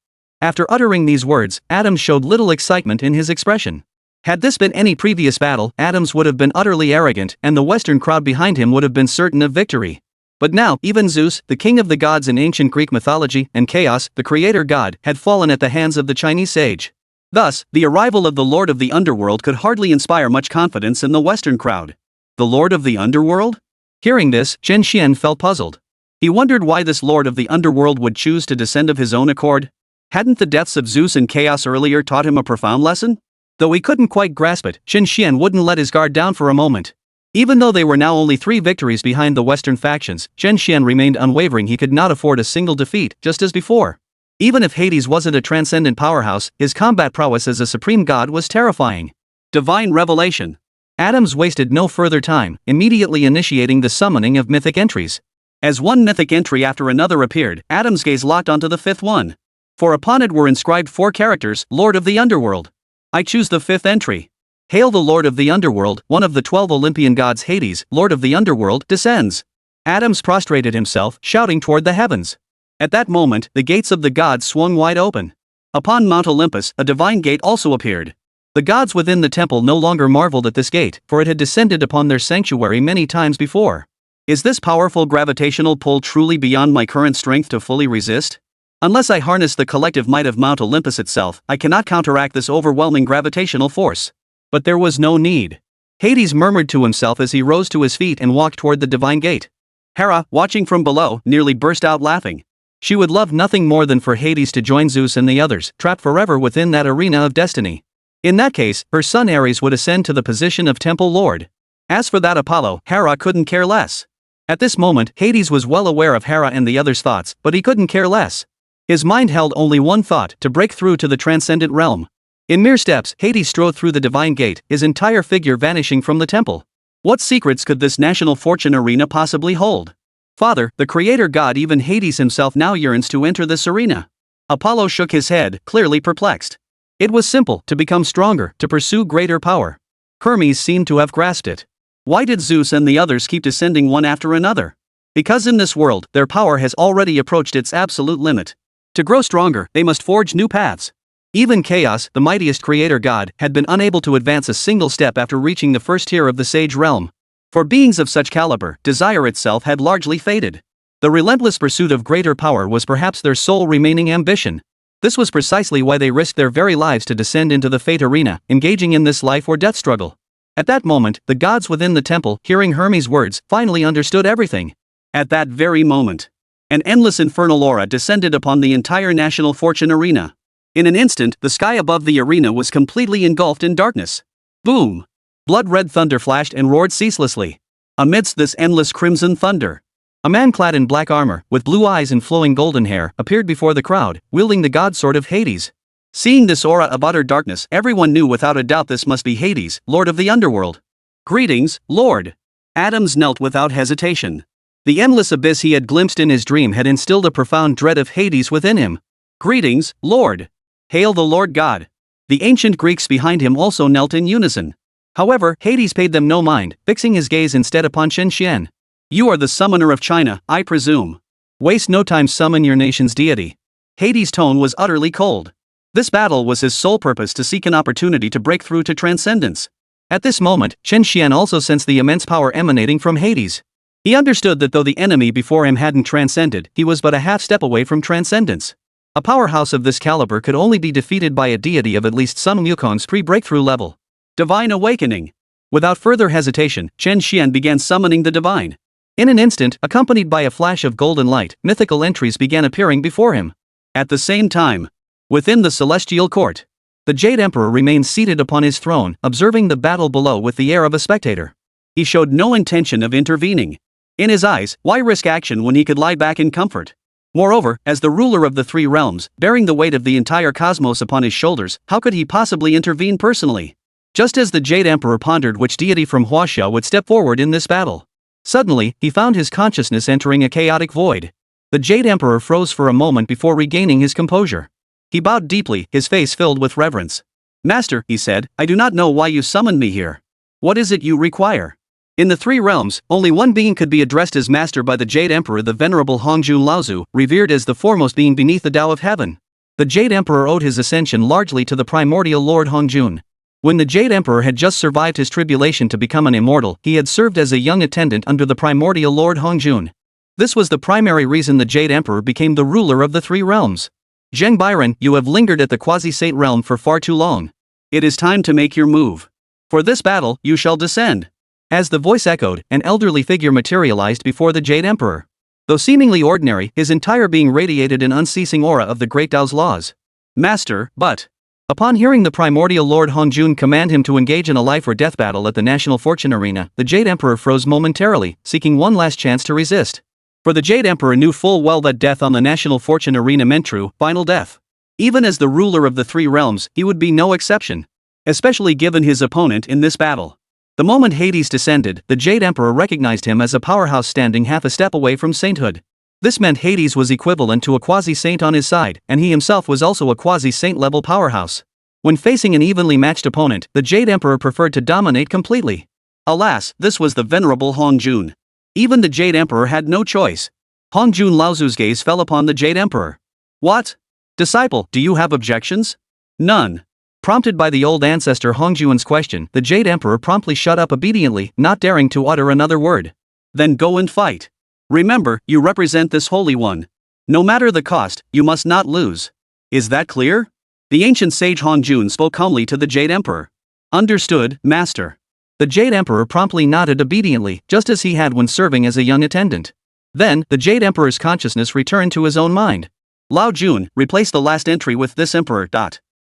After uttering these words, Adams showed little excitement in his expression. Had this been any previous battle, Adams would have been utterly arrogant, and the Western crowd behind him would have been certain of victory. But now, even Zeus, the king of the gods in ancient Greek mythology, and Chaos, the creator god, had fallen at the hands of the Chinese sage. Thus, the arrival of the Lord of the Underworld could hardly inspire much confidence in the Western crowd. The Lord of the Underworld? Hearing this, Chen Xuan felt puzzled. He wondered why this Lord of the Underworld would choose to descend of his own accord. Hadn't the deaths of Zeus and Chaos earlier taught him a profound lesson? Though he couldn't quite grasp it, Chen Xuan wouldn't let his guard down for a moment. Even though they were now only 3 victories behind the Western factions, Chen Xuan remained unwavering. He could not afford a single defeat, just as before. Even if Hades wasn't a transcendent powerhouse, his combat prowess as a supreme god was terrifying. Divine revelation. Adams wasted no further time, immediately initiating the summoning of mythic entries. As one mythic entry after another appeared, Adam's gaze locked onto the fifth one. For upon it were inscribed 4 characters, Lord of the Underworld. I choose the 5th entry. Hail the Lord of the Underworld, one of the 12 Olympian gods Hades, Lord of the Underworld, descends. Adams prostrated himself, shouting toward the heavens. At that moment, the gates of the gods swung wide open. Upon Mount Olympus, a divine gate also appeared. The gods within the temple no longer marveled at this gate, for it had descended upon their sanctuary many times before. Is this powerful gravitational pull truly beyond my current strength to fully resist? Unless I harness the collective might of Mount Olympus itself, I cannot counteract this overwhelming gravitational force. But there was no need. Hades murmured to himself as he rose to his feet and walked toward the divine gate. Hera, watching from below, nearly burst out laughing. She would love nothing more than for Hades to join Zeus and the others, trapped forever within that arena of destiny. In that case, her son Ares would ascend to the position of Temple Lord. As for that Apollo, Hera couldn't care less. At this moment, Hades was well aware of Hera and the others' thoughts, but he couldn't care less. His mind held only one thought: to break through to the transcendent realm. In mere steps, Hades strode through the divine gate, his entire figure vanishing from the temple. What secrets could this national fortune arena possibly hold? Father, the creator god, even Hades himself now yearns to enter this arena. Apollo shook his head, clearly perplexed. It was simple: to become stronger, to pursue greater power. Hermes seemed to have grasped it. Why did Zeus and the others keep descending one after another? Because in this world, their power has already approached its absolute limit. To grow stronger, they must forge new paths. Even Chaos, the mightiest creator god, had been unable to advance a single step after reaching the first tier of the sage realm. For beings of such caliber, desire itself had largely faded. The relentless pursuit of greater power was perhaps their sole remaining ambition. This was precisely why they risked their very lives to descend into the fate arena, engaging in this life or death struggle. At that moment, the gods within the temple, hearing Hermes' words, finally understood everything. At that very moment, an endless infernal aura descended upon the entire national fortune arena. In an instant, the sky above the arena was completely engulfed in darkness. Boom! Blood-red thunder flashed and roared ceaselessly. Amidst this endless crimson thunder, a man clad in black armor, with blue eyes and flowing golden hair, appeared before the crowd, wielding the god sword of Hades. Seeing this aura of utter darkness, everyone knew without a doubt this must be Hades, Lord of the Underworld. Greetings, Lord. Adams knelt without hesitation. The endless abyss he had glimpsed in his dream had instilled a profound dread of Hades within him. Greetings, Lord. Hail the Lord God. The ancient Greeks behind him also knelt in unison. However, Hades paid them no mind, fixing his gaze instead upon Chen Xuan. You are the summoner of China, I presume. Waste no time, summon your nation's deity. Hades' tone was utterly cold. This battle was his sole purpose: to seek an opportunity to break through to transcendence. At this moment, Chen Xuan also sensed the immense power emanating from Hades. He understood that though the enemy before him hadn't transcended, he was but a half step away from transcendence. A powerhouse of this caliber could only be defeated by a deity of at least Sun Wukong's pre-breakthrough level. Divine Awakening. Without further hesitation, Chen Xuan began summoning the divine. In an instant, accompanied by a flash of golden light, mythical entries began appearing before him. At the same time, within the celestial court, the Jade Emperor remained seated upon his throne, observing the battle below with the air of a spectator. He showed no intention of intervening. In his eyes, why risk action when he could lie back in comfort? Moreover, as the ruler of the 3 realms, bearing the weight of the entire cosmos upon his shoulders, how could he possibly intervene personally? Just as the Jade Emperor pondered which deity from Huaxia would step forward in this battle, suddenly, he found his consciousness entering a chaotic void. The Jade Emperor froze for a moment before regaining his composure. He bowed deeply, his face filled with reverence. Master, he said, I do not know why you summoned me here. What is it you require? In the 3 realms, only one being could be addressed as master by the Jade Emperor, the venerable Hongjun Laozu, revered as the foremost being beneath the Tao of Heaven. The Jade Emperor owed his ascension largely to the primordial Lord Hongjun. When the Jade Emperor had just survived his tribulation to become an immortal, he had served as a young attendant under the primordial Lord Hongjun. This was the primary reason the Jade Emperor became the ruler of the 3 realms. Zheng Byron, you have lingered at the quasi-saint realm for far too long. It is time to make your move. For this battle, you shall descend. As the voice echoed, an elderly figure materialized before the Jade Emperor. Though seemingly ordinary, his entire being radiated an unceasing aura of the Great Tao's laws. Master, but... Upon hearing the primordial Lord Hongjun command him to engage in a life or death battle at the National Fortune Arena, the Jade Emperor froze momentarily, seeking one last chance to resist. For the Jade Emperor knew full well that death on the National Fortune Arena meant true, final death. Even as the ruler of the 3 realms, he would be no exception. Especially given his opponent in this battle. The moment Hades descended, the Jade Emperor recognized him as a powerhouse standing half a step away from sainthood. This meant Hades was equivalent to a quasi-saint on his side, and he himself was also a quasi-saint level powerhouse. When facing an evenly matched opponent, the Jade Emperor preferred to dominate completely. Alas, this was the venerable Hongjun. Even the Jade Emperor had no choice. Hongjun Laozu's gaze fell upon the Jade Emperor. What? Disciple, do you have objections? None. Prompted by the old ancestor Hongjuan's question, the Jade Emperor promptly shut up obediently, not daring to utter another word. Then go and fight. Remember, you represent this Holy One. No matter the cost, you must not lose. Is that clear? The ancient sage Hongjun spoke calmly to the Jade Emperor. Understood, Master. The Jade Emperor promptly nodded obediently, just as he had when serving as a young attendant. Then, the Jade Emperor's consciousness returned to his own mind. Lao Jun, replace the last entry with this Emperor.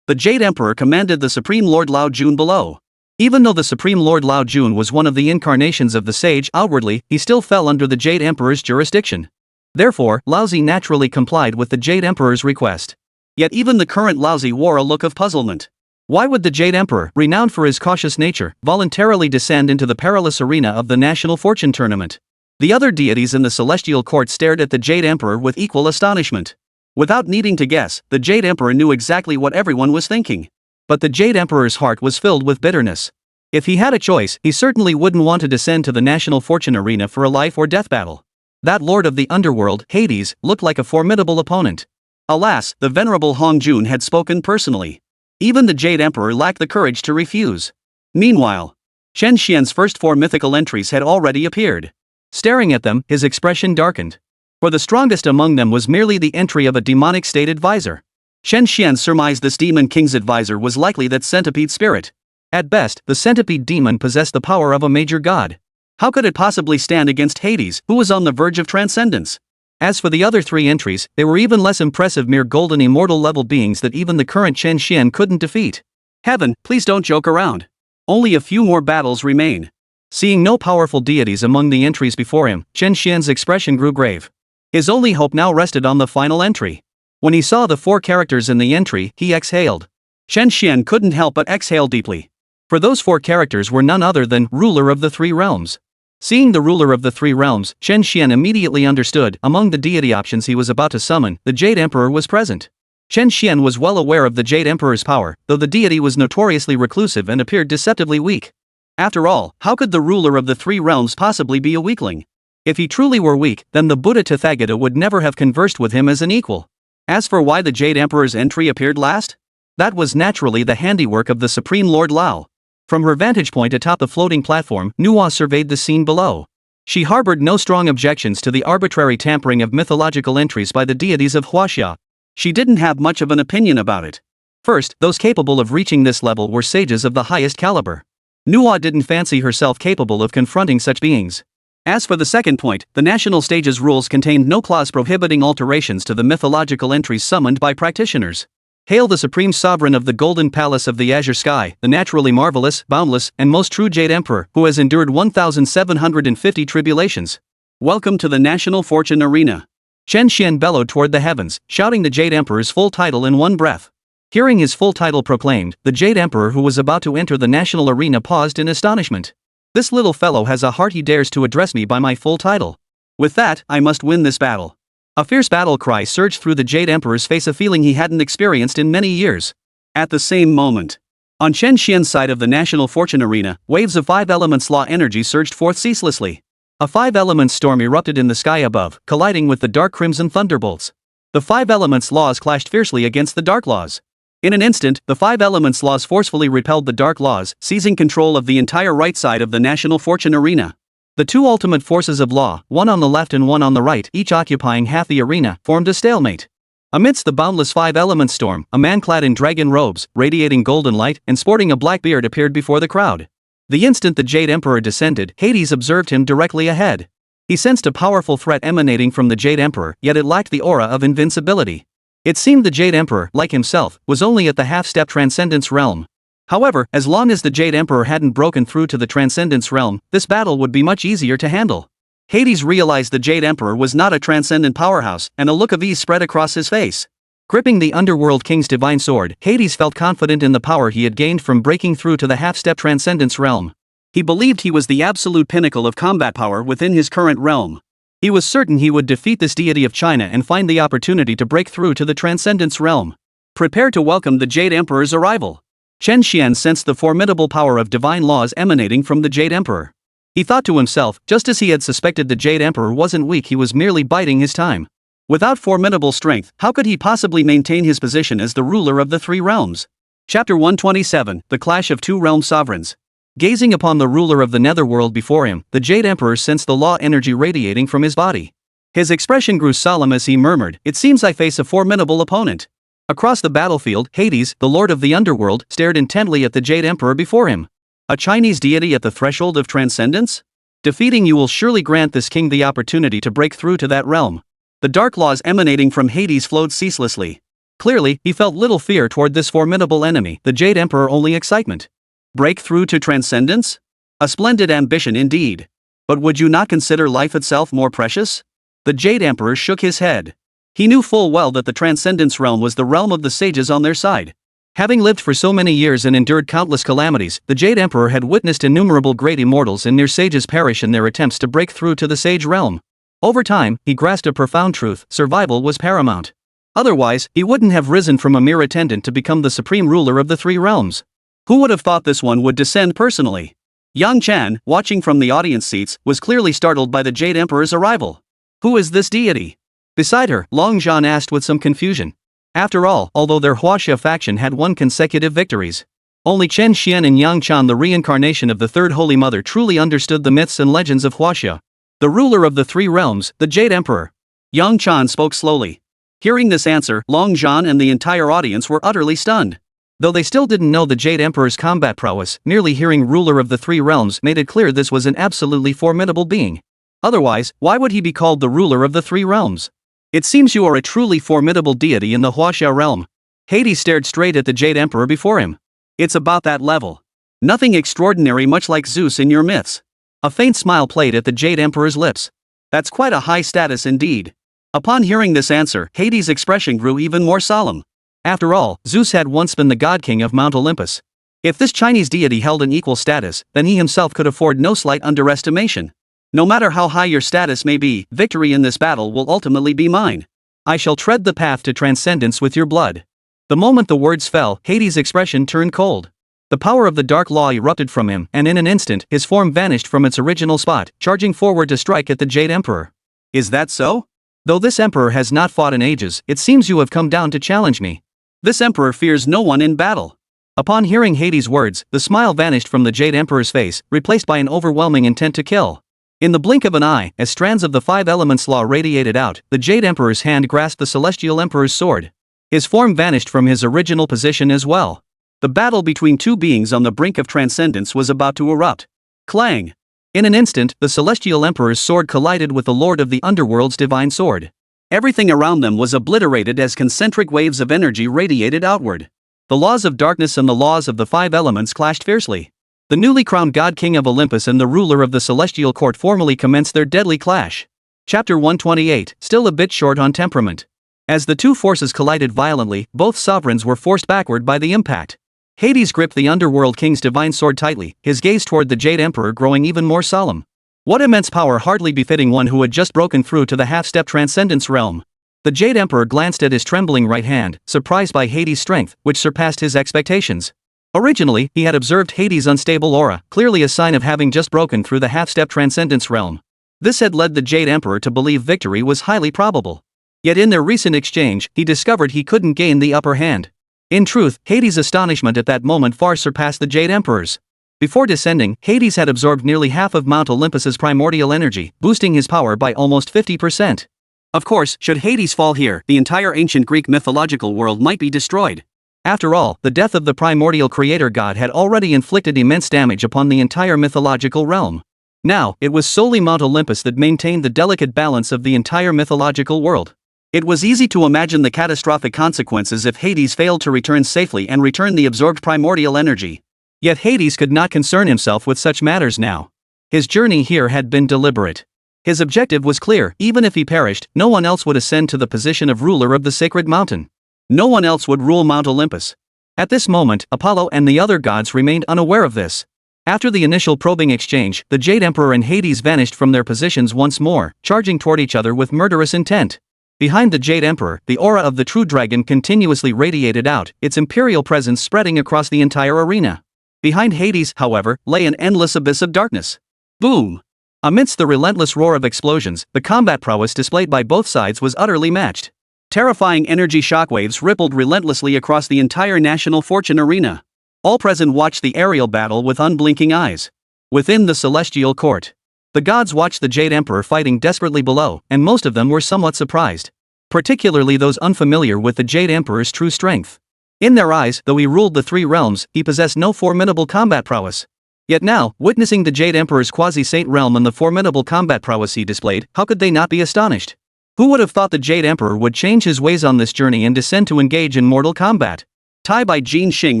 The Jade Emperor commanded the Supreme Lord Lao Jun below. Even though the Supreme Lord Lao Jun was one of the incarnations of the sage, outwardly, he still fell under the Jade Emperor's jurisdiction. Therefore, Laozi naturally complied with the Jade Emperor's request. Yet even the current Laozi wore a look of puzzlement. Why would the Jade Emperor, renowned for his cautious nature, voluntarily descend into the perilous arena of the National Fortune Tournament? The other deities in the celestial court stared at the Jade Emperor with equal astonishment. Without needing to guess, the Jade Emperor knew exactly what everyone was thinking. But the Jade Emperor's heart was filled with bitterness. If he had a choice, he certainly wouldn't want to descend to the National Fortune Arena for a life or death battle. That lord of the underworld, Hades, looked like a formidable opponent. Alas, the venerable Hongjun had spoken personally. Even the Jade Emperor lacked the courage to refuse. Meanwhile, Chen Xuan's first 4 mythical entries had already appeared. Staring at them, his expression darkened. For the strongest among them was merely the entry of a demonic state advisor. Chen Xuan surmised this demon king's advisor was likely that centipede spirit. At best, the centipede demon possessed the power of a major god. How could it possibly stand against Hades, who was on the verge of transcendence? As for the other 3 entries, they were even less impressive, mere golden immortal level beings that even the current Chen Xuan couldn't defeat. Heaven, please don't joke around. Only a few more battles remain. Seeing no powerful deities among the entries before him, Chen Xuan's expression grew grave. His only hope now rested on the final entry. When he saw the 4 characters in the entry, he exhaled. Chen Xuan couldn't help but exhale deeply. For those 4 characters were none other than ruler of the 3 realms. Seeing the ruler of the 3 realms, Chen Xuan immediately understood, among the deity options he was about to summon, the Jade Emperor was present. Chen Xuan was well aware of the Jade Emperor's power, though the deity was notoriously reclusive and appeared deceptively weak. After all, how could the ruler of the 3 realms possibly be a weakling? If he truly were weak, then the Buddha Tathagata would never have conversed with him as an equal. As for why the Jade Emperor's entry appeared last? That was naturally the handiwork of the Supreme Lord Lao. From her vantage point atop the floating platform, Nuwa surveyed the scene below. She harbored no strong objections to the arbitrary tampering of mythological entries by the deities of Huaxia. She didn't have much of an opinion about it. First, those capable of reaching this level were sages of the highest caliber. Nuwa didn't fancy herself capable of confronting such beings. As for the second point, the national stage's rules contained no clause prohibiting alterations to the mythological entries summoned by practitioners. Hail the supreme sovereign of the golden palace of the azure sky, the naturally marvelous, boundless, and most true Jade Emperor, who has endured 1,750 tribulations. Welcome to the National Fortune Arena. Chen Xuan bellowed toward the heavens, shouting the Jade Emperor's full title in one breath. Hearing his full title proclaimed, the Jade Emperor who was about to enter the national arena paused in astonishment. This little fellow has a heart, he dares to address me by my full title. With that, I must win this battle. A fierce battle cry surged through the Jade Emperor's face, a feeling he hadn't experienced in many years. At the same moment, on Chen Xian's side of the National Fortune Arena, waves of 5 elements law energy surged forth ceaselessly. A 5 elements storm erupted in the sky above, colliding with the dark crimson thunderbolts. The 5 elements laws clashed fiercely against the dark laws. In an instant, the 5 elements laws forcefully repelled the dark laws, seizing control of the entire right side of the National Fortune Arena. The 2 ultimate forces of law, one on the left and one on the right, each occupying half the arena, formed a stalemate. Amidst the boundless 5 elements storm, a man clad in dragon robes, radiating golden light, and sporting a black beard appeared before the crowd. The instant the Jade Emperor descended, Hades observed him directly ahead. He sensed a powerful threat emanating from the Jade Emperor, yet it lacked the aura of invincibility. It seemed the Jade Emperor, like himself, was only at the half-step transcendence realm. However, as long as the Jade Emperor hadn't broken through to the transcendence realm, this battle would be much easier to handle. Hades realized the Jade Emperor was not a transcendent powerhouse, and a look of ease spread across his face. Gripping the Underworld King's divine sword, Hades felt confident in the power he had gained from breaking through to the half-step transcendence realm. He believed he was the absolute pinnacle of combat power within his current realm. He was certain he would defeat this deity of China and find the opportunity to break through to the Transcendence realm. Prepare to welcome the Jade Emperor's arrival. Chen Xuan sensed the formidable power of divine laws emanating from the Jade Emperor. He thought to himself, just as he had suspected the Jade Emperor wasn't weak, he was merely biding his time. Without formidable strength, how could he possibly maintain his position as the ruler of the three realms? Chapter 127, The Clash of Two Realm Sovereigns. Gazing upon the ruler of the netherworld before him, the Jade Emperor sensed the law energy radiating from his body. His expression grew solemn as he murmured, "It seems I face a formidable opponent." Across the battlefield, Hades, the lord of the underworld, stared intently at the Jade Emperor before him. A Chinese deity at the threshold of transcendence? Defeating you will surely grant this king the opportunity to break through to that realm. The dark laws emanating from Hades flowed ceaselessly. Clearly, he felt little fear toward this formidable enemy, the Jade Emperor, only excitement. Break through to transcendence? A splendid ambition indeed. But would you not consider life itself more precious? The Jade Emperor shook his head. He knew full well that the Transcendence realm was the realm of the sages on their side. Having lived for so many years and endured countless calamities, the Jade Emperor had witnessed innumerable great immortals and near sages perish in their attempts to break through to the sage realm. Over time, he grasped a profound truth: survival was paramount. Otherwise, he wouldn't have risen from a mere attendant to become the supreme ruler of the three realms. Who would have thought this one would descend personally? Yang Chan, watching from the audience seats, was clearly startled by the Jade Emperor's arrival. Who is this deity? Beside her, Long Zhan asked with some confusion. After all, although their Huaxia faction had won consecutive victories, only Chen Xuan and Yang Chan, the reincarnation of the Third Holy Mother, truly understood the myths and legends of Huaxia. The ruler of the three realms, the Jade Emperor. Yang Chan spoke slowly. Hearing this answer, Long Zhan and the entire audience were utterly stunned. Though they still didn't know the Jade Emperor's combat prowess, merely hearing ruler of the three realms made it clear this was an absolutely formidable being. Otherwise, why would he be called the ruler of the three realms? It seems you are a truly formidable deity in the Huaxia realm. Hades stared straight at the Jade Emperor before him. It's about that level. Nothing extraordinary, much like Zeus in your myths. A faint smile played at the Jade Emperor's lips. That's quite a high status indeed. Upon hearing this answer, Hades' expression grew even more solemn. After all, Zeus had once been the god king of Mount Olympus. If this Chinese deity held an equal status, then he himself could afford no slight underestimation. No matter how high your status may be, victory in this battle will ultimately be mine. I shall tread the path to transcendence with your blood. The moment the words fell, Hades' expression turned cold. The power of the dark law erupted from him, and in an instant, his form vanished from its original spot, charging forward to strike at the Jade Emperor. Is that so? Though this emperor has not fought in ages, it seems you have come down to challenge me. This emperor fears no one in battle. Upon hearing Hades' words, the smile vanished from the Jade Emperor's face, replaced by an overwhelming intent to kill. In the blink of an eye, as strands of the five elements law radiated out, the Jade Emperor's hand grasped the Celestial Emperor's sword. His form vanished from his original position as well. The battle between two beings on the brink of transcendence was about to erupt. Clang! In an instant, the Celestial Emperor's sword collided with the Lord of the Underworld's divine sword. Everything around them was obliterated as concentric waves of energy radiated outward. The laws of darkness and the laws of the five elements clashed fiercely. The newly crowned god king of Olympus and the ruler of the celestial court formally commenced their deadly clash. Chapter 128, still a bit short on temperament. As the two forces collided violently, both sovereigns were forced backward by the impact. Hades gripped the underworld king's divine sword tightly, his gaze toward the Jade Emperor growing even more solemn. What immense power, hardly befitting one who had just broken through to the half-step transcendence realm. The Jade Emperor glanced at his trembling right hand, surprised by Hades' strength, which surpassed his expectations. Originally, he had observed Hades' unstable aura, clearly a sign of having just broken through the half-step transcendence realm. This had led the Jade Emperor to believe victory was highly probable. Yet in their recent exchange, he discovered he couldn't gain the upper hand. In truth, Hades' astonishment at that moment far surpassed the Jade Emperor's. Before descending, Hades had absorbed nearly half of Mount Olympus's primordial energy, boosting his power by almost 50%. Of course, should Hades fall here, the entire ancient Greek mythological world might be destroyed. After all, the death of the primordial creator god had already inflicted immense damage upon the entire mythological realm. Now, it was solely Mount Olympus that maintained the delicate balance of the entire mythological world. It was easy to imagine the catastrophic consequences if Hades failed to return safely and return the absorbed primordial energy. Yet Hades could not concern himself with such matters now. His journey here had been deliberate. His objective was clear: even if he perished, no one else would ascend to the position of ruler of the sacred mountain. No one else would rule Mount Olympus. At this moment, Apollo and the other gods remained unaware of this. After the initial probing exchange, the Jade Emperor and Hades vanished from their positions once more, charging toward each other with murderous intent. Behind the Jade Emperor, the aura of the true dragon continuously radiated out, its imperial presence spreading across the entire arena. Behind Hades, however, lay an endless abyss of darkness. Boom! Amidst the relentless roar of explosions, the combat prowess displayed by both sides was utterly matched. Terrifying energy shockwaves rippled relentlessly across the entire National Fortune arena. All present watched the aerial battle with unblinking eyes. Within the celestial court, the gods watched the Jade Emperor fighting desperately below, and most of them were somewhat surprised. Particularly those unfamiliar with the Jade Emperor's true strength. In their eyes, though he ruled the three realms, he possessed no formidable combat prowess. Yet now, witnessing the Jade Emperor's quasi-saint realm and the formidable combat prowess he displayed, how could they not be astonished? Who would have thought the Jade Emperor would change his ways on this journey and descend to engage in mortal combat? Tai by Jin Xing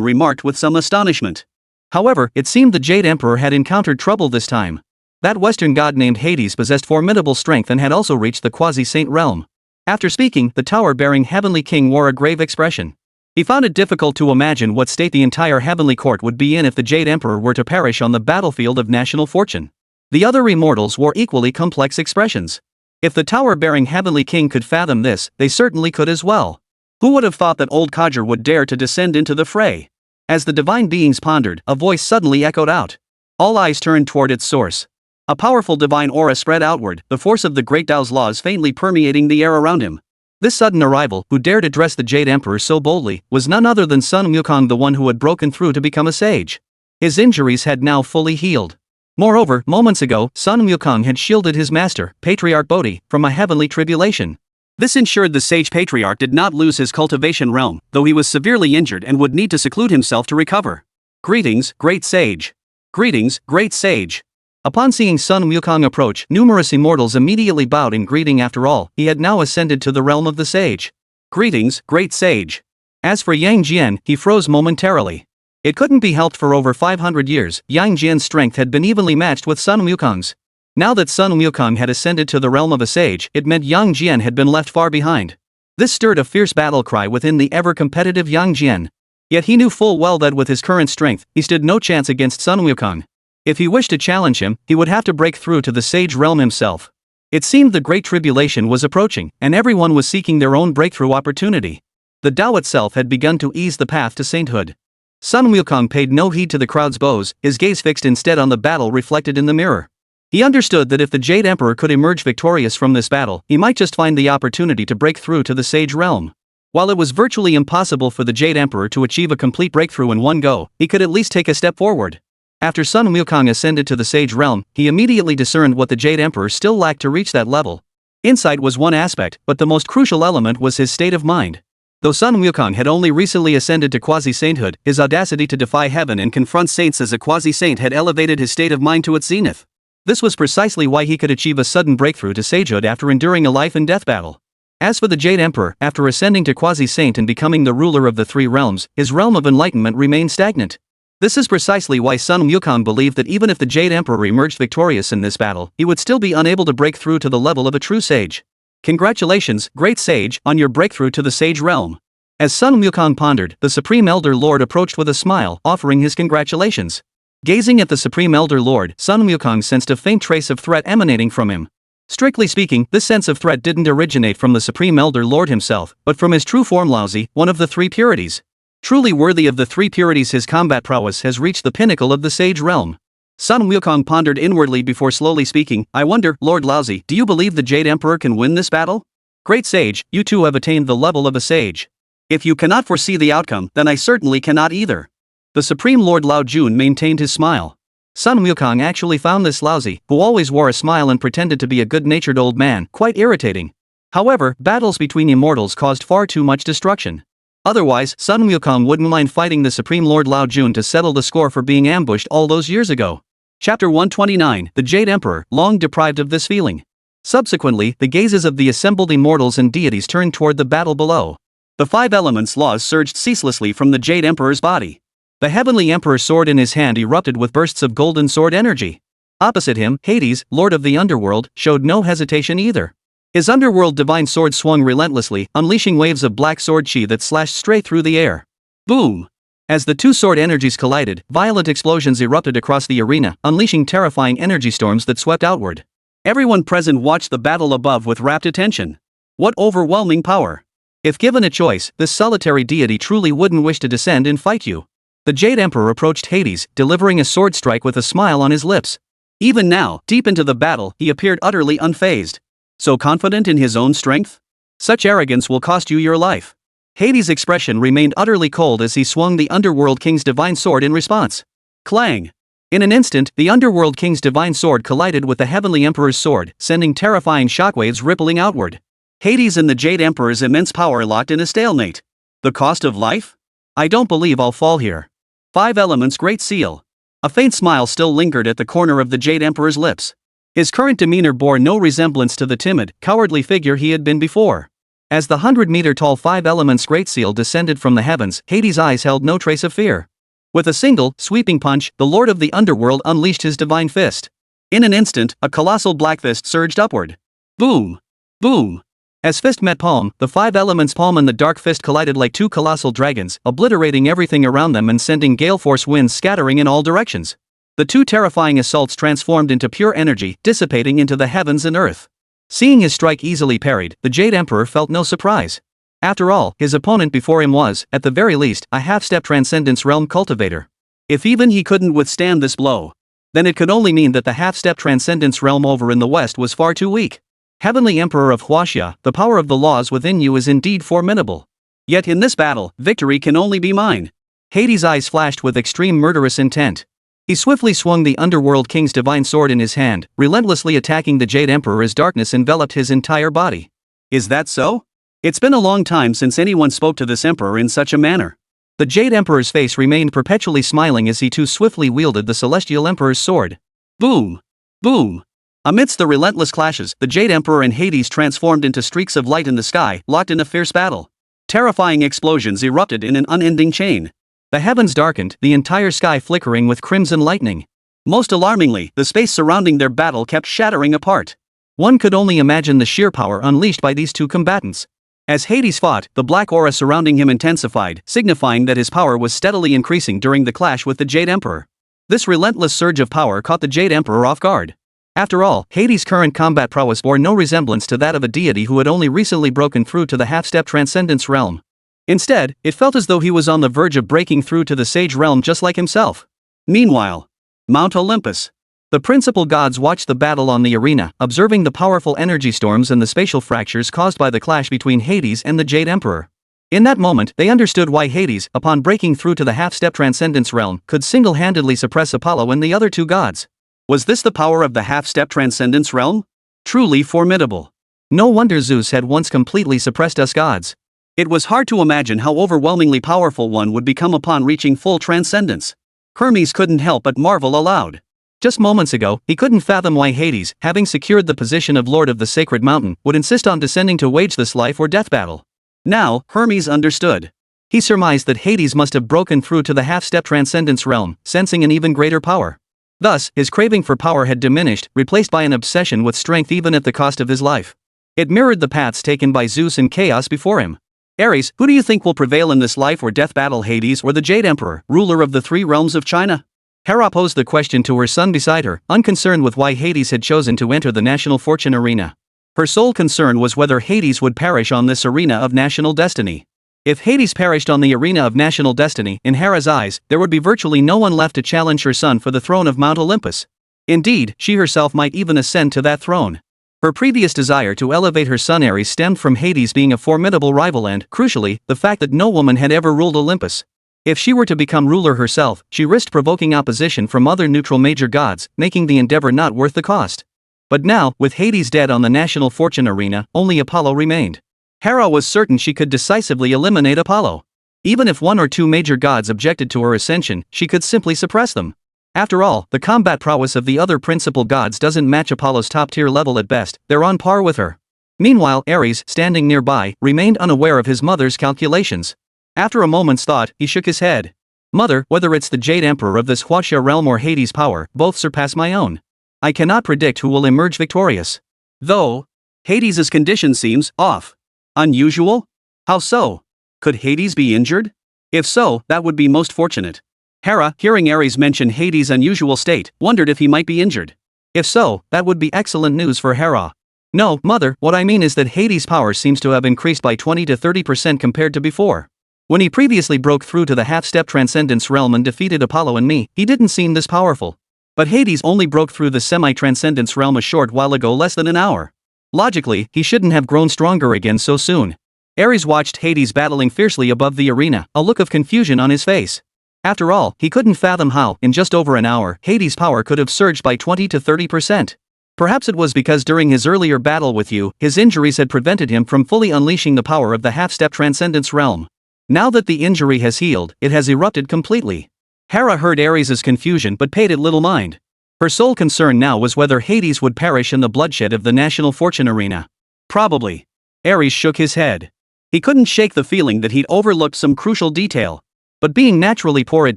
remarked with some astonishment. However, it seemed the Jade Emperor had encountered trouble this time. That Western god named Hades possessed formidable strength and had also reached the quasi-saint realm. After speaking, the tower-bearing heavenly king wore a grave expression. He found it difficult to imagine what state the entire heavenly court would be in if the Jade Emperor were to perish on the battlefield of national fortune. The other immortals wore equally complex expressions. If the tower-bearing heavenly king could fathom this, they certainly could as well. Who would have thought that old Kajar would dare to descend into the fray? As the divine beings pondered, a voice suddenly echoed out. All eyes turned toward its source. A powerful divine aura spread outward, the force of the great Tao's laws faintly permeating the air around him. This sudden arrival, who dared address the Jade Emperor so boldly, was none other than Sun Wukong, the one who had broken through to become a sage. His injuries had now fully healed. Moreover, moments ago, Sun Wukong had shielded his master, Patriarch Bodhi, from a heavenly tribulation. This ensured the sage patriarch did not lose his cultivation realm, though he was severely injured and would need to seclude himself to recover. Greetings, great sage. Greetings, great sage. Upon seeing Sun Wukong approach, numerous immortals immediately bowed in greeting. After all, he had now ascended to the realm of the sage. Greetings, great sage. As for Yang Jian, he froze momentarily. It couldn't be helped. For over 500 years, Yang Jian's strength had been evenly matched with Sun Wukong's. Now that Sun Wukong had ascended to the realm of a sage, it meant Yang Jian had been left far behind. This stirred a fierce battle cry within the ever-competitive Yang Jian. Yet he knew full well that with his current strength, he stood no chance against Sun Wukong. If he wished to challenge him, he would have to break through to the sage realm himself. It seemed the Great Tribulation was approaching, and everyone was seeking their own breakthrough opportunity. The Tao itself had begun to ease the path to sainthood. Sun Wukong paid no heed to the crowd's bows, his gaze fixed instead on the battle reflected in the mirror. He understood that if the Jade Emperor could emerge victorious from this battle, he might just find the opportunity to break through to the sage realm. While it was virtually impossible for the Jade Emperor to achieve a complete breakthrough in one go, he could at least take a step forward. After Sun Wukong ascended to the sage realm, he immediately discerned what the Jade Emperor still lacked to reach that level. Insight was one aspect, but the most crucial element was his state of mind. Though Sun Wukong had only recently ascended to quasi-sainthood, his audacity to defy heaven and confront saints as a quasi-saint had elevated his state of mind to its zenith. This was precisely why he could achieve a sudden breakthrough to sagehood after enduring a life-and-death battle. As for the Jade Emperor, after ascending to quasi-saint and becoming the ruler of the three realms, his realm of enlightenment remained stagnant. This is precisely why Sun Wukong believed that even if the Jade Emperor emerged victorious in this battle, he would still be unable to break through to the level of a true sage. Congratulations, great sage, on your breakthrough to the sage realm. As Sun Wukong pondered, the Supreme Elder Lord approached with a smile, offering his congratulations. Gazing at the Supreme Elder Lord, Sun Wukong sensed a faint trace of threat emanating from him. Strictly speaking, this sense of threat didn't originate from the Supreme Elder Lord himself, but from his true form Laozi, one of the three purities. Truly worthy of the three purities, his combat prowess has reached the pinnacle of the sage realm. Sun Wukong pondered inwardly before slowly speaking, I wonder, Lord Laozi, do you believe the Jade Emperor can win this battle? Great sage, you too have attained the level of a sage. If you cannot foresee the outcome, then I certainly cannot either. The Supreme Lord Lao Jun maintained his smile. Sun Wukong actually found this Laozi, who always wore a smile and pretended to be a good-natured old man, quite irritating. However, battles between immortals caused far too much destruction. Otherwise, Sun Wukong wouldn't mind fighting the Supreme Lord Lao Jun to settle the score for being ambushed all those years ago. Chapter 129, The Jade Emperor, long deprived of this feeling. Subsequently, the gazes of the assembled immortals and deities turned toward the battle below. The five elements laws surged ceaselessly from the Jade Emperor's body. The Heavenly Emperor's sword in his hand erupted with bursts of golden sword energy. Opposite him, Hades, Lord of the Underworld, showed no hesitation either. His underworld divine sword swung relentlessly, unleashing waves of black sword chi that slashed straight through the air. Boom! As the two sword energies collided, violent explosions erupted across the arena, unleashing terrifying energy storms that swept outward. Everyone present watched the battle above with rapt attention. What overwhelming power! If given a choice, this solitary deity truly wouldn't wish to descend and fight you. The Jade Emperor approached Hades, delivering a sword strike with a smile on his lips. Even now, deep into the battle, he appeared utterly unfazed. So confident in his own strength? Such arrogance will cost you your life. Hades' expression remained utterly cold as he swung the Underworld King's divine sword in response. Clang! In an instant, the Underworld King's divine sword collided with the Heavenly Emperor's sword, sending terrifying shockwaves rippling outward. Hades and the Jade Emperor's immense power locked in a stalemate. The cost of life? I don't believe I'll fall here. 5 Elements Great Seal. A faint smile still lingered at the corner of the Jade Emperor's lips. His current demeanor bore no resemblance to the timid, cowardly figure he had been before. As the 100-meter-tall 5 Elements Great Seal descended from the heavens, Hades' eyes held no trace of fear. With a single, sweeping punch, the Lord of the Underworld unleashed his divine fist. In an instant, a colossal black fist surged upward. Boom! Boom! As fist met palm, the 5 Elements palm and the dark fist collided like two colossal dragons, obliterating everything around them and sending gale-force winds scattering in all directions. The two terrifying assaults transformed into pure energy, dissipating into the heavens and earth. Seeing his strike easily parried, the Jade Emperor felt no surprise. After all, his opponent before him was, at the very least, a half-step Transcendence Realm cultivator. If even he couldn't withstand this blow, then it could only mean that the half-step Transcendence Realm over in the west was far too weak. Heavenly Emperor of Huaxia, the power of the laws within you is indeed formidable. Yet in this battle, victory can only be mine. Hades' eyes flashed with extreme murderous intent. He swiftly swung the Underworld King's divine sword in his hand, relentlessly attacking the Jade Emperor as darkness enveloped his entire body. Is that so? It's been a long time since anyone spoke to this emperor in such a manner. The Jade Emperor's face remained perpetually smiling as he too swiftly wielded the Celestial Emperor's sword. Boom! Boom! Amidst the relentless clashes, the Jade Emperor and Hades transformed into streaks of light in the sky, locked in a fierce battle. Terrifying explosions erupted in an unending chain. The heavens darkened, the entire sky flickering with crimson lightning. Most alarmingly, the space surrounding their battle kept shattering apart. One could only imagine the sheer power unleashed by these two combatants. As Hades fought, the black aura surrounding him intensified, signifying that his power was steadily increasing during the clash with the Jade Emperor. This relentless surge of power caught the Jade Emperor off guard. After all, Hades' current combat prowess bore no resemblance to that of a deity who had only recently broken through to the half-step Transcendence Realm. Instead, it felt as though he was on the verge of breaking through to the Sage Realm just like himself. Meanwhile, Mount Olympus. The principal gods watched the battle on the arena, observing the powerful energy storms and the spatial fractures caused by the clash between Hades and the Jade Emperor. In that moment, they understood why Hades, upon breaking through to the half-step Transcendence Realm, could single-handedly suppress Apollo and the other two gods. Was this the power of the half-step Transcendence Realm? Truly formidable. No wonder Zeus had once completely suppressed us gods. It was hard to imagine how overwhelmingly powerful one would become upon reaching full transcendence. Hermes couldn't help but marvel aloud. Just moments ago, he couldn't fathom why Hades, having secured the position of Lord of the Sacred Mountain, would insist on descending to wage this life or death battle. Now, Hermes understood. He surmised that Hades must have broken through to the half-step Transcendence Realm, sensing an even greater power. Thus, his craving for power had diminished, replaced by an obsession with strength even at the cost of his life. It mirrored the paths taken by Zeus and Chaos before him. Ares, who do you think will prevail in this life or death battle, Hades or the Jade Emperor, ruler of the 3 realms of China? Hera posed the question to her son beside her, unconcerned with why Hades had chosen to enter the national fortune arena. Her sole concern was whether Hades would perish on this arena of national destiny. If Hades perished on the arena of national destiny, in Hera's eyes, there would be virtually no one left to challenge her son for the throne of Mount Olympus. Indeed, she herself might even ascend to that throne. Her previous desire to elevate her son Ares stemmed from Hades being a formidable rival and, crucially, the fact that no woman had ever ruled Olympus. If she were to become ruler herself, she risked provoking opposition from other neutral major gods, making the endeavor not worth the cost. But now, with Hades dead on the national fortune arena, only Apollo remained. Hera was certain she could decisively eliminate Apollo. Even if 1 or 2 major gods objected to her ascension, she could simply suppress them. After all, the combat prowess of the other principal gods doesn't match Apollo's top-tier level at best, they're on par with her. Meanwhile, Ares, standing nearby, remained unaware of his mother's calculations. After a moment's thought, he shook his head. Mother, whether it's the Jade Emperor of this Huaxia realm or Hades' power, both surpass my own. I cannot predict who will emerge victorious. Though, Hades' condition seems off. Unusual? How so? Could Hades be injured? If so, that would be most fortunate. Hera, hearing Ares mention Hades' unusual state, wondered if he might be injured. If so, that would be excellent news for Hera. No, mother, what I mean is that Hades' power seems to have increased by 20 to 30% compared to before. When he previously broke through to the half-step transcendence realm and defeated Apollo and me, he didn't seem this powerful. But Hades only broke through the semi-transcendence realm a short while ago, less than an hour. Logically, he shouldn't have grown stronger again so soon. Ares watched Hades battling fiercely above the arena, a look of confusion on his face. After all, he couldn't fathom how, in just over an hour, Hades' power could have surged by 20 to 30%. Perhaps it was because during his earlier battle with you, his injuries had prevented him from fully unleashing the power of the half-step transcendence realm. Now that the injury has healed, it has erupted completely. Hera heard Ares' confusion but paid it little mind. Her sole concern now was whether Hades would perish in the bloodshed of the national fortune arena. Probably. Ares shook his head. He couldn't shake the feeling that he'd overlooked some crucial detail. But being naturally poor at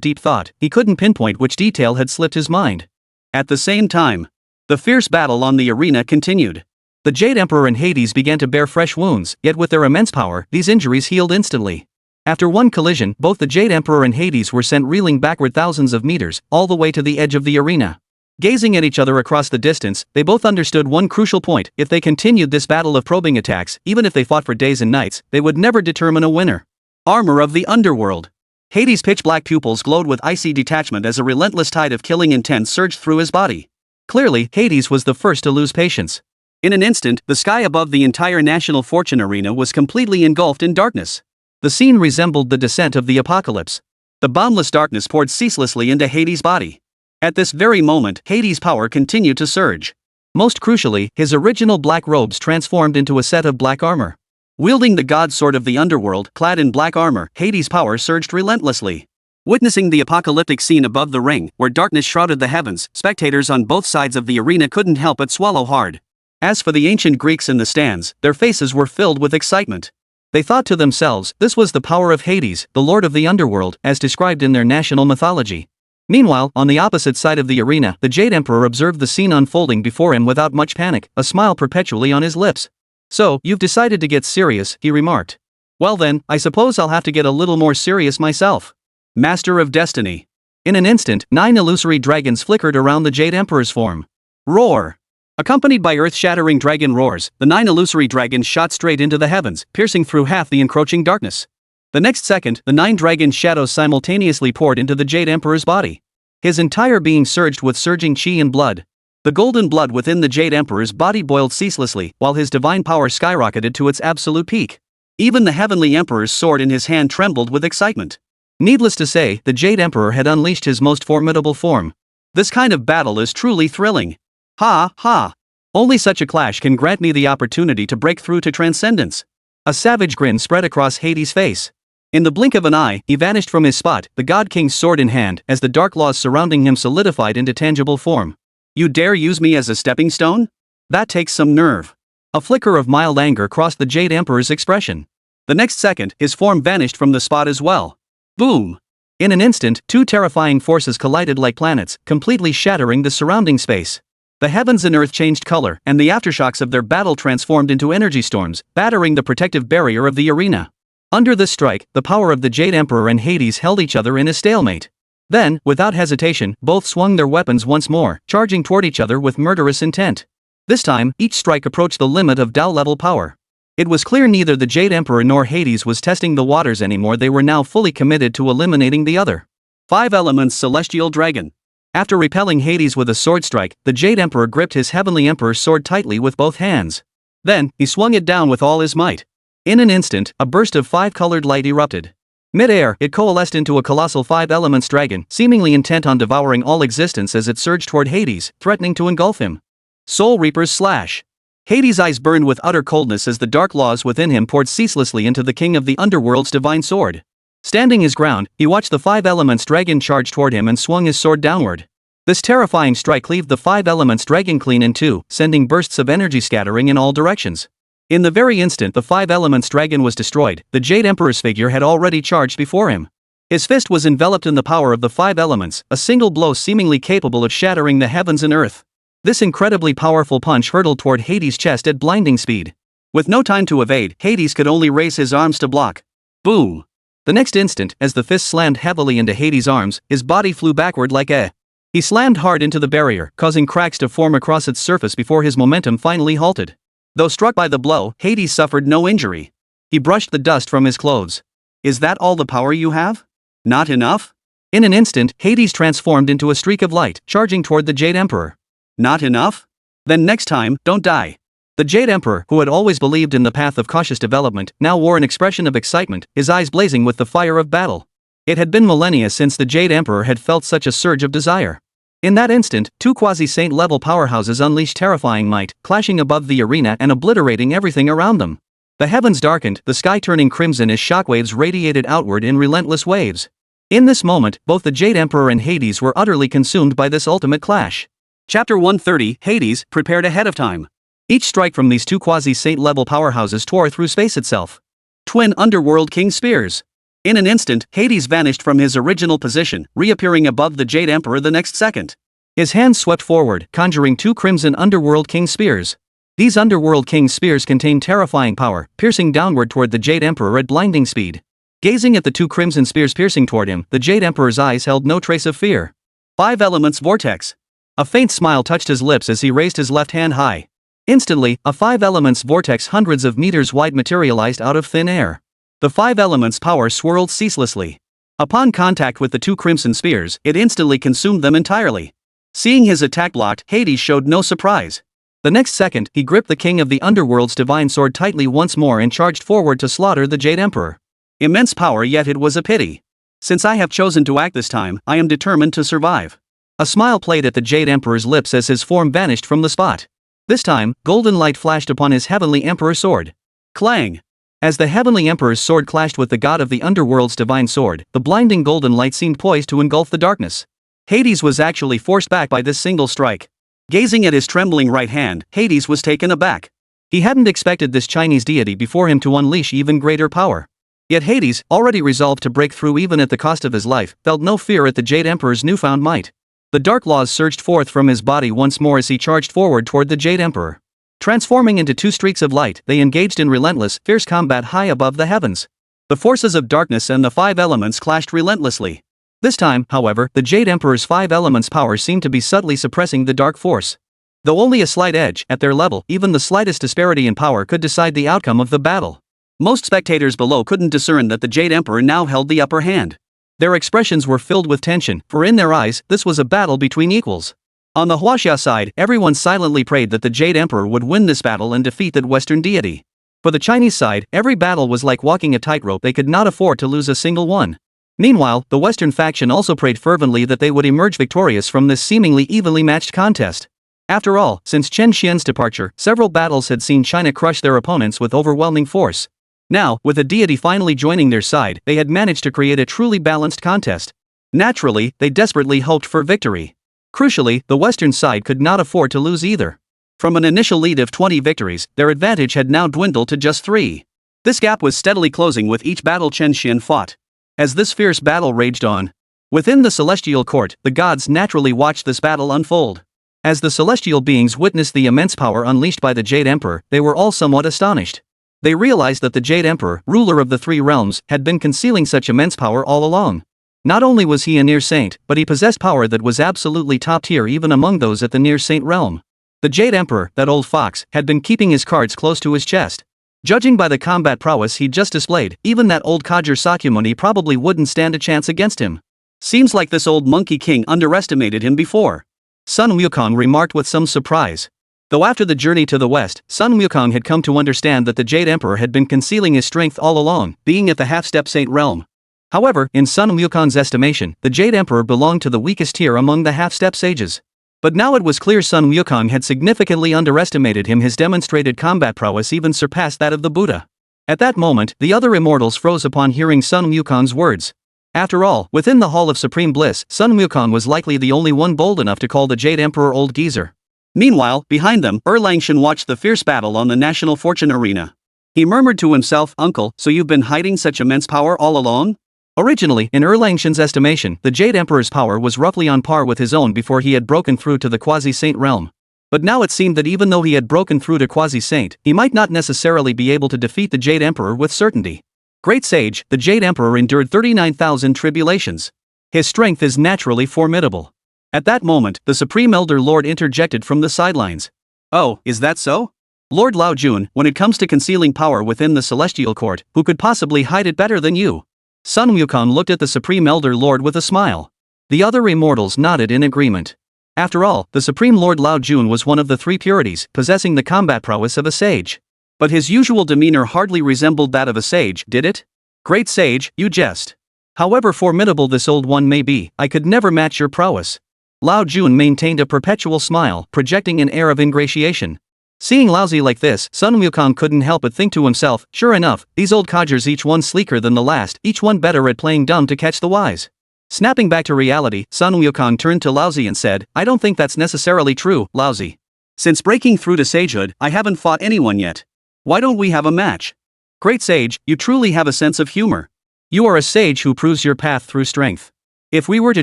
deep thought, he couldn't pinpoint which detail had slipped his mind. At the same time, the fierce battle on the arena continued. The Jade Emperor and Hades began to bear fresh wounds, yet with their immense power, these injuries healed instantly. After one collision, both the Jade Emperor and Hades were sent reeling backward thousands of meters, all the way to the edge of the arena. Gazing at each other across the distance, they both understood one crucial point: if they continued this battle of probing attacks, even if they fought for days and nights, they would never determine a winner. Armor of the underworld. Hades' pitch-black pupils glowed with icy detachment as a relentless tide of killing intent surged through his body. Clearly, Hades was the first to lose patience. In an instant, the sky above the entire national fortune arena was completely engulfed in darkness. The scene resembled the descent of the apocalypse. The boundless darkness poured ceaselessly into Hades' body. At this very moment, Hades' power continued to surge. Most crucially, his original black robes transformed into a set of black armor. Wielding the god sword of the underworld, clad in black armor, Hades' power surged relentlessly. Witnessing the apocalyptic scene above the ring, where darkness shrouded the heavens, spectators on both sides of the arena couldn't help but swallow hard. As for the ancient Greeks in the stands, their faces were filled with excitement. They thought to themselves, this was the power of Hades, the lord of the underworld, as described in their national mythology. Meanwhile, on the opposite side of the arena, the Jade Emperor observed the scene unfolding before him without much panic, a smile perpetually on his lips. "So, you've decided to get serious," he remarked. "Well then, I suppose I'll have to get a little more serious myself." Master of Destiny. In an instant, 9 illusory dragons flickered around the Jade Emperor's form. Roar! Accompanied by earth-shattering dragon roars, the 9 illusory dragons shot straight into the heavens, piercing through half the encroaching darkness. The next second, the 9 dragon shadows simultaneously poured into the Jade Emperor's body. His entire being surged with surging chi and blood. The golden blood within the Jade Emperor's body boiled ceaselessly, while his divine power skyrocketed to its absolute peak. Even the Heavenly Emperor's sword in his hand trembled with excitement. Needless to say, the Jade Emperor had unleashed his most formidable form. This kind of battle is truly thrilling. Ha, ha! Only such a clash can grant me the opportunity to break through to transcendence. A savage grin spread across Hades' face. In the blink of an eye, he vanished from his spot, the God King's sword in hand, as the dark laws surrounding him solidified into tangible form. "You dare use me as a stepping stone? That takes some nerve." A flicker of mild anger crossed the Jade Emperor's expression. The next second, his form vanished from the spot as well. Boom! In an instant, 2 terrifying forces collided like planets, completely shattering the surrounding space. The heavens and earth changed color, and the aftershocks of their battle transformed into energy storms, battering the protective barrier of the arena. Under this strike, the power of the Jade Emperor and Hades held each other in a stalemate. Then, without hesitation, both swung their weapons once more, charging toward each other with murderous intent. This time, each strike approached the limit of Tao-level power. It was clear neither the Jade Emperor nor Hades was testing the waters anymore. They were now fully committed to eliminating the other. 5 Elements Celestial Dragon. After repelling Hades with a sword strike, the Jade Emperor gripped his Heavenly Emperor's sword tightly with both hands. Then, he swung it down with all his might. In an instant, a burst of 5-colored light erupted. Mid-air, it coalesced into a colossal 5 elements dragon, seemingly intent on devouring all existence as it surged toward Hades, threatening to engulf him. Soul Reaper's Slash. Hades' eyes burned with utter coldness as the dark laws within him poured ceaselessly into the king of the underworld's divine sword. Standing his ground, he watched the 5 elements dragon charge toward him and swung his sword downward. This terrifying strike cleaved the 5 elements dragon clean in two, sending bursts of energy scattering in all directions. In the very instant the 5 elements dragon was destroyed, the Jade Emperor's figure had already charged before him. His fist was enveloped in the power of the 5 elements, a single blow seemingly capable of shattering the heavens and earth. This incredibly powerful punch hurtled toward Hades' chest at blinding speed. With no time to evade, Hades could only raise his arms to block. Boom! The next instant, as the fist slammed heavily into Hades' arms, his body flew backward like a... He slammed hard into the barrier, causing cracks to form across its surface before his momentum finally halted. Though struck by the blow, Hades suffered no injury. He brushed the dust from his clothes. Is that all the power you have? Not enough? In an instant, Hades transformed into a streak of light, charging toward the Jade Emperor. Not enough? Then next time, don't die. The Jade Emperor, who had always believed in the path of cautious development, now wore an expression of excitement, his eyes blazing with the fire of battle. It had been millennia since the Jade Emperor had felt such a surge of desire. In that instant, two quasi-saint level powerhouses unleashed terrifying might, clashing above the arena and obliterating everything around them. The heavens darkened, the sky turning crimson as shockwaves radiated outward in relentless waves. In this moment, both the Jade Emperor and Hades were utterly consumed by this ultimate clash. Chapter 130, Hades, prepared ahead of time. Each strike from these two quasi-saint level powerhouses tore through space itself. Twin Underworld King Spears. In an instant, Hades vanished from his original position, reappearing above the Jade Emperor the next second. His hands swept forward, conjuring two crimson Underworld King Spears. These Underworld King Spears contained terrifying power, piercing downward toward the Jade Emperor at blinding speed. Gazing at the two crimson spears piercing toward him, the Jade Emperor's eyes held no trace of fear. 5 Elements Vortex. A faint smile touched his lips as he raised his left hand high. Instantly, a 5 Elements vortex hundreds of meters wide materialized out of thin air. The 5 Elements power swirled ceaselessly. Upon contact with the two crimson spears, it instantly consumed them entirely. Seeing his attack blocked, Hades showed no surprise. The next second, he gripped the King of the Underworld's divine sword tightly once more and charged forward to slaughter the Jade Emperor. Immense power, yet it was a pity. Since I have chosen to act this time, I am determined to survive. A smile played at the Jade Emperor's lips as his form vanished from the spot. This time, golden light flashed upon his Heavenly Emperor sword. Clang! As the Heavenly Emperor's sword clashed with the god of the Underworld's divine sword, the blinding golden light seemed poised to engulf the darkness. Hades was actually forced back by this single strike. Gazing at his trembling right hand, Hades was taken aback. He hadn't expected this Chinese deity before him to unleash even greater power. Yet Hades, already resolved to break through even at the cost of his life, felt no fear at the Jade Emperor's newfound might. The dark laws surged forth from his body once more as he charged forward toward the Jade Emperor. Transforming into two streaks of light, they engaged in relentless, fierce combat high above the heavens. The forces of darkness and the 5 elements clashed relentlessly. This time, however, the Jade Emperor's 5 elements power seemed to be subtly suppressing the dark force. Though only a slight edge, at their level, even the slightest disparity in power could decide the outcome of the battle. Most spectators below couldn't discern that the Jade Emperor now held the upper hand. Their expressions were filled with tension, for in their eyes, this was a battle between equals. On the Huaxia side, everyone silently prayed that the Jade Emperor would win this battle and defeat that Western deity. For the Chinese side, every battle was like walking a tightrope, they could not afford to lose a single one. Meanwhile, the Western faction also prayed fervently that they would emerge victorious from this seemingly evenly matched contest. After all, since Chen Xuan's departure, several battles had seen China crush their opponents with overwhelming force. Now, with a deity finally joining their side, they had managed to create a truly balanced contest. Naturally, they desperately hoped for victory. Crucially, the Western side could not afford to lose either. From an initial lead of 20 victories, their advantage had now dwindled to just 3. This gap was steadily closing with each battle Chen Xuan fought. As this fierce battle raged on, within the celestial court, the gods naturally watched this battle unfold. As the celestial beings witnessed the immense power unleashed by the Jade Emperor, they were all somewhat astonished. They realized that the Jade Emperor, ruler of the 3 realms, had been concealing such immense power all along. Not only was he a near saint, but he possessed power that was absolutely top tier even among those at the near saint realm. The Jade Emperor, that old fox, had been keeping his cards close to his chest. Judging by the combat prowess he'd just displayed, even that old codger Sakyamuni probably wouldn't stand a chance against him. Seems like this old monkey king underestimated him before. Sun Wukong remarked with some surprise. Though after the journey to the west, Sun Wukong had come to understand that the Jade Emperor had been concealing his strength all along, being at the half-step saint realm. However, in Sun Wukong's estimation, the Jade Emperor belonged to the weakest tier among the half-step sages. But now it was clear Sun Wukong had significantly underestimated him. His demonstrated combat prowess even surpassed that of the Buddha. At that moment, the other immortals froze upon hearing Sun Wukong's words. After all, within the Hall of Supreme Bliss, Sun Wukong was likely the only one bold enough to call the Jade Emperor old geezer. Meanwhile, behind them, Erlang Shen watched the fierce battle on the National Fortune Arena. He murmured to himself, "Uncle, so you've been hiding such immense power all along?" Originally, in Erlang Shen's estimation, the Jade Emperor's power was roughly on par with his own before he had broken through to the quasi-saint realm. But now it seemed that even though he had broken through to quasi-saint, he might not necessarily be able to defeat the Jade Emperor with certainty. Great sage, the Jade Emperor endured 39,000 tribulations. His strength is naturally formidable. At that moment, the Supreme Elder Lord interjected from the sidelines. Oh, is that so? Lord Lao Jun, when it comes to concealing power within the Celestial Court, who could possibly hide it better than you? Sun Wukong looked at the Supreme Elder Lord with a smile. The other immortals nodded in agreement. After all, the Supreme Lord Lao Jun was one of the three purities, possessing the combat prowess of a sage. But his usual demeanor hardly resembled that of a sage, did it? Great sage, you jest. However formidable this old one may be, I could never match your prowess. Lao Jun maintained a perpetual smile, projecting an air of ingratiation. Seeing Laozi like this, Sun Wukong couldn't help but think to himself, sure enough, these old codgers, each one sleeker than the last, each one better at playing dumb to catch the wise. Snapping back to reality, Sun Wukong turned to Laozi and said, I don't think that's necessarily true, Laozi. Since breaking through to sagehood, I haven't fought anyone yet. Why don't we have a match? Great sage, you truly have a sense of humor. You are a sage who proves your path through strength. If we were to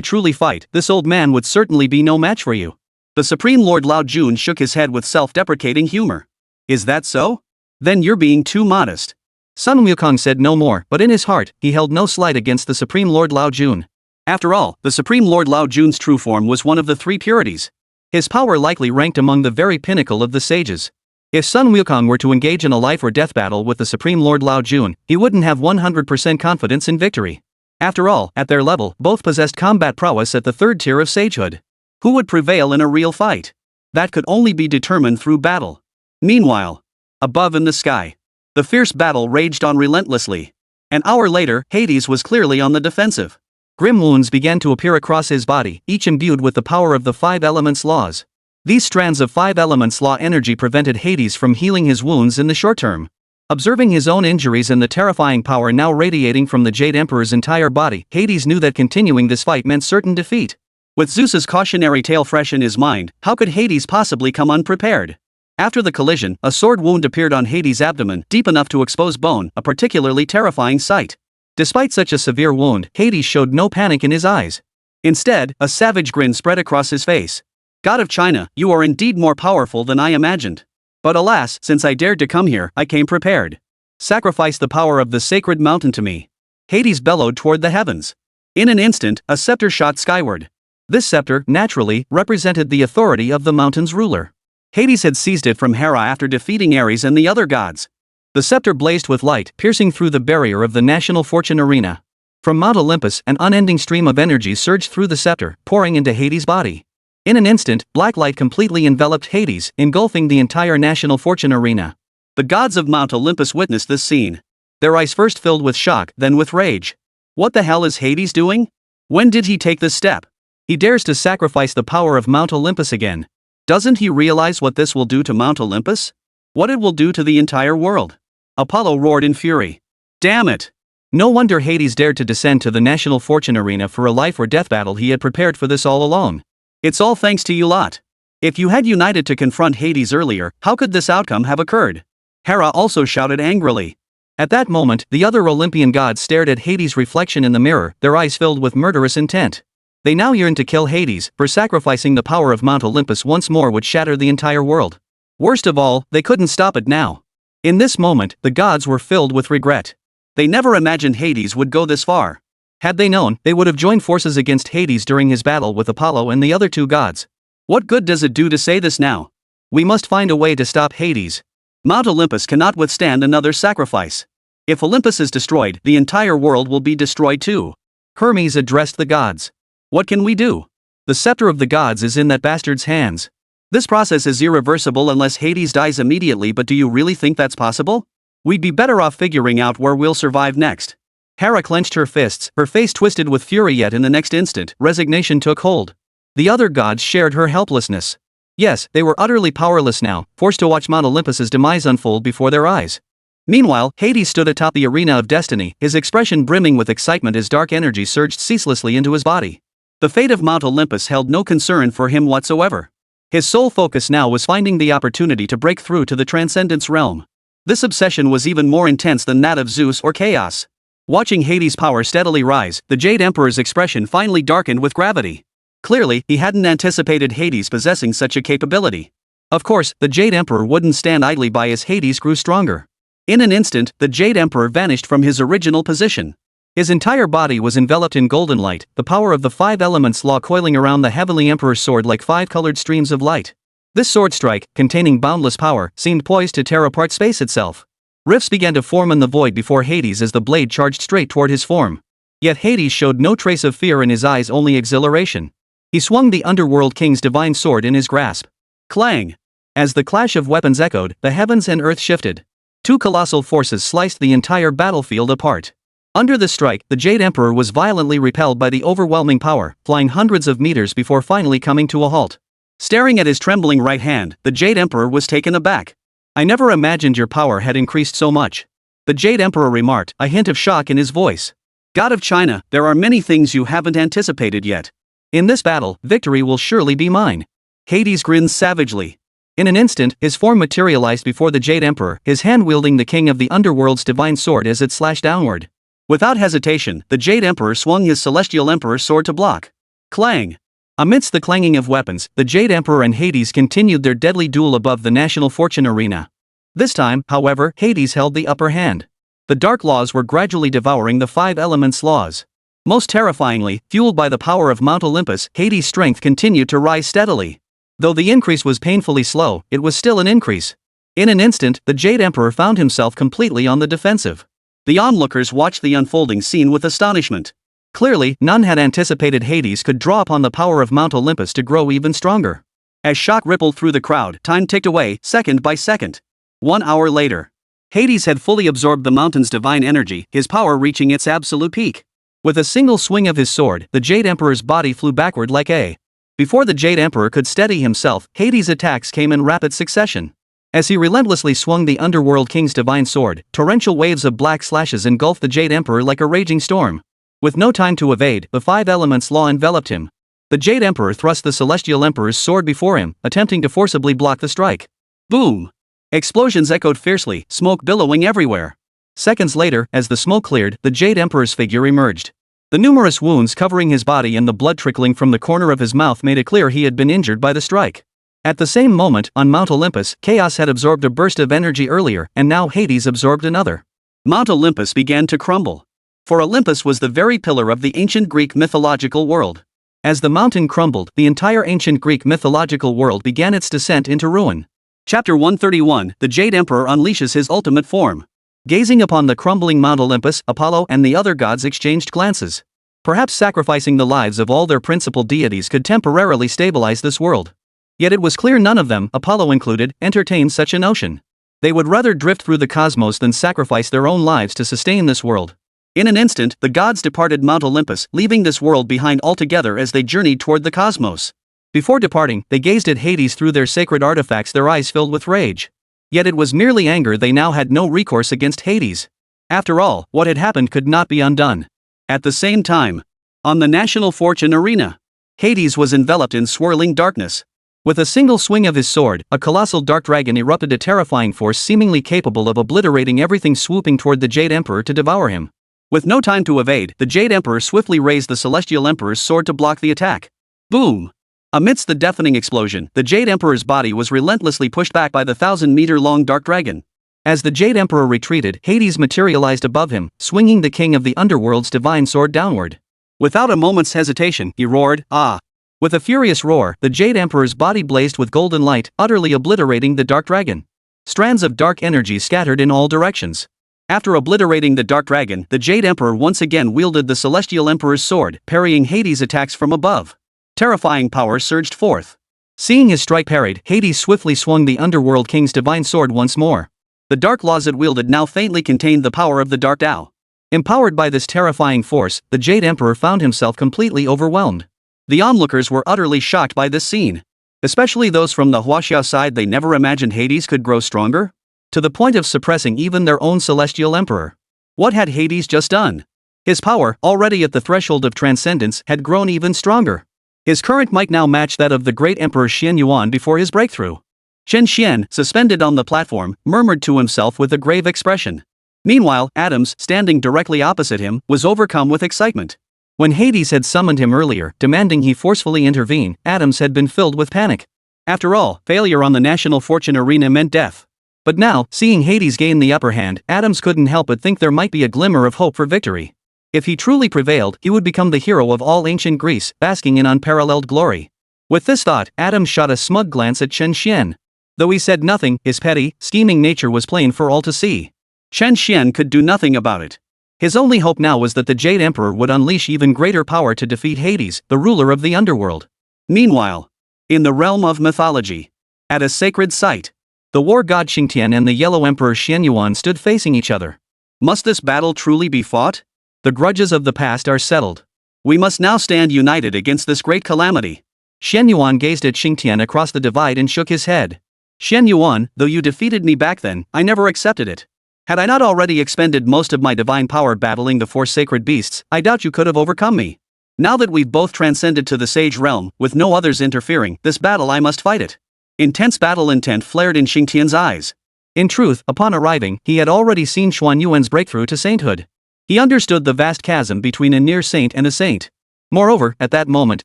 truly fight, this old man would certainly be no match for you. The Supreme Lord Lao Jun shook his head with self-deprecating humor. Is that so? Then you're being too modest. Sun Wukong said no more, but in his heart, he held no slight against the Supreme Lord Lao Jun. After all, the Supreme Lord Lao Jun's true form was one of the three purities. His power likely ranked among the very pinnacle of the sages. If Sun Wukong were to engage in a life or death battle with the Supreme Lord Lao Jun, he wouldn't have 100% confidence in victory. After all, at their level, both possessed combat prowess at the third tier of sagehood. Who would prevail in a real fight? That could only be determined through battle. Meanwhile, above in the sky, the fierce battle raged on relentlessly. An hour later, Hades was clearly on the defensive. Grim wounds began to appear across his body, each imbued with the power of the five elements laws. These strands of five elements law energy prevented Hades from healing his wounds in the short term. Observing his own injuries and the terrifying power now radiating from the Jade Emperor's entire body, Hades knew that continuing this fight meant certain defeat. With Zeus's cautionary tale fresh in his mind, how could Hades possibly come unprepared? After the collision, a sword wound appeared on Hades' abdomen, deep enough to expose bone, a particularly terrifying sight. Despite such a severe wound, Hades showed no panic in his eyes. Instead, a savage grin spread across his face. God of China, you are indeed more powerful than I imagined. But alas, since I dared to come here, I came prepared. Sacrifice the power of the sacred mountain to me. Hades bellowed toward the heavens. In an instant, a scepter shot skyward. This scepter, naturally, represented the authority of the mountain's ruler. Hades had seized it from Hera after defeating Ares and the other gods. The scepter blazed with light, piercing through the barrier of the National Fortune Arena. From Mount Olympus, an unending stream of energy surged through the scepter, pouring into Hades' body. In an instant, black light completely enveloped Hades, engulfing the entire National Fortune Arena. The gods of Mount Olympus witnessed this scene. Their eyes first filled with shock, then with rage. What the hell is Hades doing? When did he take this step? He dares to sacrifice the power of Mount Olympus again. Doesn't he realize what this will do to Mount Olympus? What it will do to the entire world? Apollo roared in fury. Damn it! No wonder Hades dared to descend to the National Fortune Arena for a life or death battle. He had prepared for this all along. It's all thanks to you lot. If you had united to confront Hades earlier, how could this outcome have occurred? Hera also shouted angrily. At that moment, the other Olympian gods stared at Hades' reflection in the mirror, their eyes filled with murderous intent. They now yearned to kill Hades, for sacrificing the power of Mount Olympus once more would shatter the entire world. Worst of all, they couldn't stop it now. In this moment, the gods were filled with regret. They never imagined Hades would go this far. Had they known, they would have joined forces against Hades during his battle with Apollo and the other two gods. What good does it do to say this now? We must find a way to stop Hades. Mount Olympus cannot withstand another sacrifice. If Olympus is destroyed, the entire world will be destroyed too. Hermes addressed the gods. What can we do? The scepter of the gods is in that bastard's hands. This process is irreversible unless Hades dies immediately, but do you really think that's possible? We'd be better off figuring out where we'll survive next. Hera clenched her fists, her face twisted with fury, yet in the next instant, resignation took hold. The other gods shared her helplessness. Yes, they were utterly powerless now, forced to watch Mount Olympus's demise unfold before their eyes. Meanwhile, Hades stood atop the arena of destiny, his expression brimming with excitement as dark energy surged ceaselessly into his body. The fate of Mount Olympus held no concern for him whatsoever. His sole focus now was finding the opportunity to break through to the Transcendence realm. This obsession was even more intense than that of Zeus or Chaos. Watching Hades' power steadily rise, the Jade Emperor's expression finally darkened with gravity. Clearly, he hadn't anticipated Hades possessing such a capability. Of course, the Jade Emperor wouldn't stand idly by as Hades grew stronger. In an instant, the Jade Emperor vanished from his original position. His entire body was enveloped in golden light, the power of the five elements law coiling around the heavenly Emperor's sword like five colored streams of light. This sword strike, containing boundless power, seemed poised to tear apart space itself. Rifts began to form in the void before Hades as the blade charged straight toward his form. Yet Hades showed no trace of fear in his eyes, only exhilaration. He swung the Underworld King's divine sword in his grasp. Clang! As the clash of weapons echoed, the heavens and earth shifted. Two colossal forces sliced the entire battlefield apart. Under the strike, the Jade Emperor was violently repelled by the overwhelming power, flying hundreds of meters before finally coming to a halt. Staring at his trembling right hand, the Jade Emperor was taken aback. "I never imagined your power had increased so much," the Jade Emperor remarked, a hint of shock in his voice. "God of China, there are many things you haven't anticipated yet. In this battle, victory will surely be mine." Hades grinned savagely. In an instant, his form materialized before the Jade Emperor, his hand wielding the king of the underworld's divine sword as it slashed downward. Without hesitation, the Jade Emperor swung his celestial emperor's sword to block. Clang! Amidst the clanging of weapons, the Jade Emperor and Hades continued their deadly duel above the national fortune arena. This time, however, Hades held the upper hand. The dark laws were gradually devouring the five elements' laws. Most terrifyingly, fueled by the power of Mount Olympus, Hades' strength continued to rise steadily. Though the increase was painfully slow, it was still an increase. In an instant, the Jade Emperor found himself completely on the defensive. The onlookers watched the unfolding scene with astonishment. Clearly, none had anticipated Hades could draw upon the power of Mount Olympus to grow even stronger. As shock rippled through the crowd, time ticked away, second by second. 1 hour later, Hades had fully absorbed the mountain's divine energy, his power reaching its absolute peak. With a single swing of his sword, the Jade Emperor's body flew backward like a. Before the Jade Emperor could steady himself, Hades' attacks came in rapid succession. As he relentlessly swung the Underworld King's divine sword, torrential waves of black slashes engulfed the Jade Emperor like a raging storm. With no time to evade, the five elements law enveloped him. The Jade Emperor thrust the Celestial Emperor's sword before him, attempting to forcibly block the strike. Boom! Explosions echoed fiercely, smoke billowing everywhere. Seconds later, as the smoke cleared, the Jade Emperor's figure emerged. The numerous wounds covering his body and the blood trickling from the corner of his mouth made it clear he had been injured by the strike. At the same moment, on Mount Olympus, Chaos had absorbed a burst of energy earlier, and now Hades absorbed another. Mount Olympus began to crumble. For Olympus was the very pillar of the ancient Greek mythological world. As the mountain crumbled, the entire ancient Greek mythological world began its descent into ruin. Chapter 131, The Jade Emperor Unleashes His Ultimate Form. Gazing upon the crumbling Mount Olympus, Apollo and the other gods exchanged glances. Perhaps sacrificing the lives of all their principal deities could temporarily stabilize this world. Yet it was clear none of them, Apollo included, entertained such a notion. They would rather drift through the cosmos than sacrifice their own lives to sustain this world. In an instant, the gods departed Mount Olympus, leaving this world behind altogether as they journeyed toward the cosmos. Before departing, they gazed at Hades through their sacred artifacts, their eyes filled with rage. Yet it was merely anger, they now had no recourse against Hades. After all, what had happened could not be undone. At the same time, on the national fortune arena, Hades was enveloped in swirling darkness. With a single swing of his sword, a colossal dark dragon erupted, a terrifying force seemingly capable of obliterating everything, swooping toward the Jade Emperor to devour him. With no time to evade, the Jade Emperor swiftly raised the Celestial Emperor's sword to block the attack. Boom! Amidst the deafening explosion, the Jade Emperor's body was relentlessly pushed back by the 1,000-meter-long dark dragon. As the Jade Emperor retreated, Hades materialized above him, swinging the king of the underworld's divine sword downward. Without a moment's hesitation, he roared, "Ah!" With a furious roar, the Jade Emperor's body blazed with golden light, utterly obliterating the dark dragon. Strands of dark energy scattered in all directions. After obliterating the dark dragon, the Jade Emperor once again wielded the Celestial Emperor's sword, parrying Hades' attacks from above. Terrifying power surged forth. Seeing his strike parried, Hades swiftly swung the Underworld King's divine sword once more. The dark laws it wielded now faintly contained the power of the Dark Tao. Empowered by this terrifying force, the Jade Emperor found himself completely overwhelmed. The onlookers were utterly shocked by this scene. Especially those from the Huaxia side. They never imagined Hades could grow stronger, to the point of suppressing even their own celestial emperor. What had Hades just done? His power, already at the threshold of transcendence, had grown even stronger. His current might now match that of the great Emperor Chen Yuan before his breakthrough. Chen Xuan, suspended on the platform, murmured to himself with a grave expression. Meanwhile, Adams, standing directly opposite him, was overcome with excitement. When Hades had summoned him earlier, demanding he forcefully intervene, Adams had been filled with panic. After all, failure on the national fortune arena meant death. But now, seeing Hades gain the upper hand, Adams couldn't help but think there might be a glimmer of hope for victory. If he truly prevailed, he would become the hero of all ancient Greece, basking in unparalleled glory. With this thought, Adams shot a smug glance at Chen Xuan. Though he said nothing, his petty, scheming nature was plain for all to see. Chen Xuan could do nothing about it. His only hope now was that the Jade Emperor would unleash even greater power to defeat Hades, the ruler of the underworld. Meanwhile, in the realm of mythology, at a sacred site, the war god Xingtian and the Yellow Emperor Chen Yuan stood facing each other. Must this battle truly be fought? The grudges of the past are settled. We must now stand united against this great calamity. Chen Yuan gazed at Xingtian across the divide and shook his head. Chen Yuan, though you defeated me back then, I never accepted it. Had I not already expended most of my divine power battling the four sacred beasts, I doubt you could have overcome me. Now that we've both transcended to the sage realm, with no others interfering, this battle I must fight it. Intense battle intent flared in Xingtian's eyes. In truth, upon arriving, he had already seen Xuan Yuan's breakthrough to sainthood. He understood the vast chasm between a near saint and a saint. Moreover, at that moment,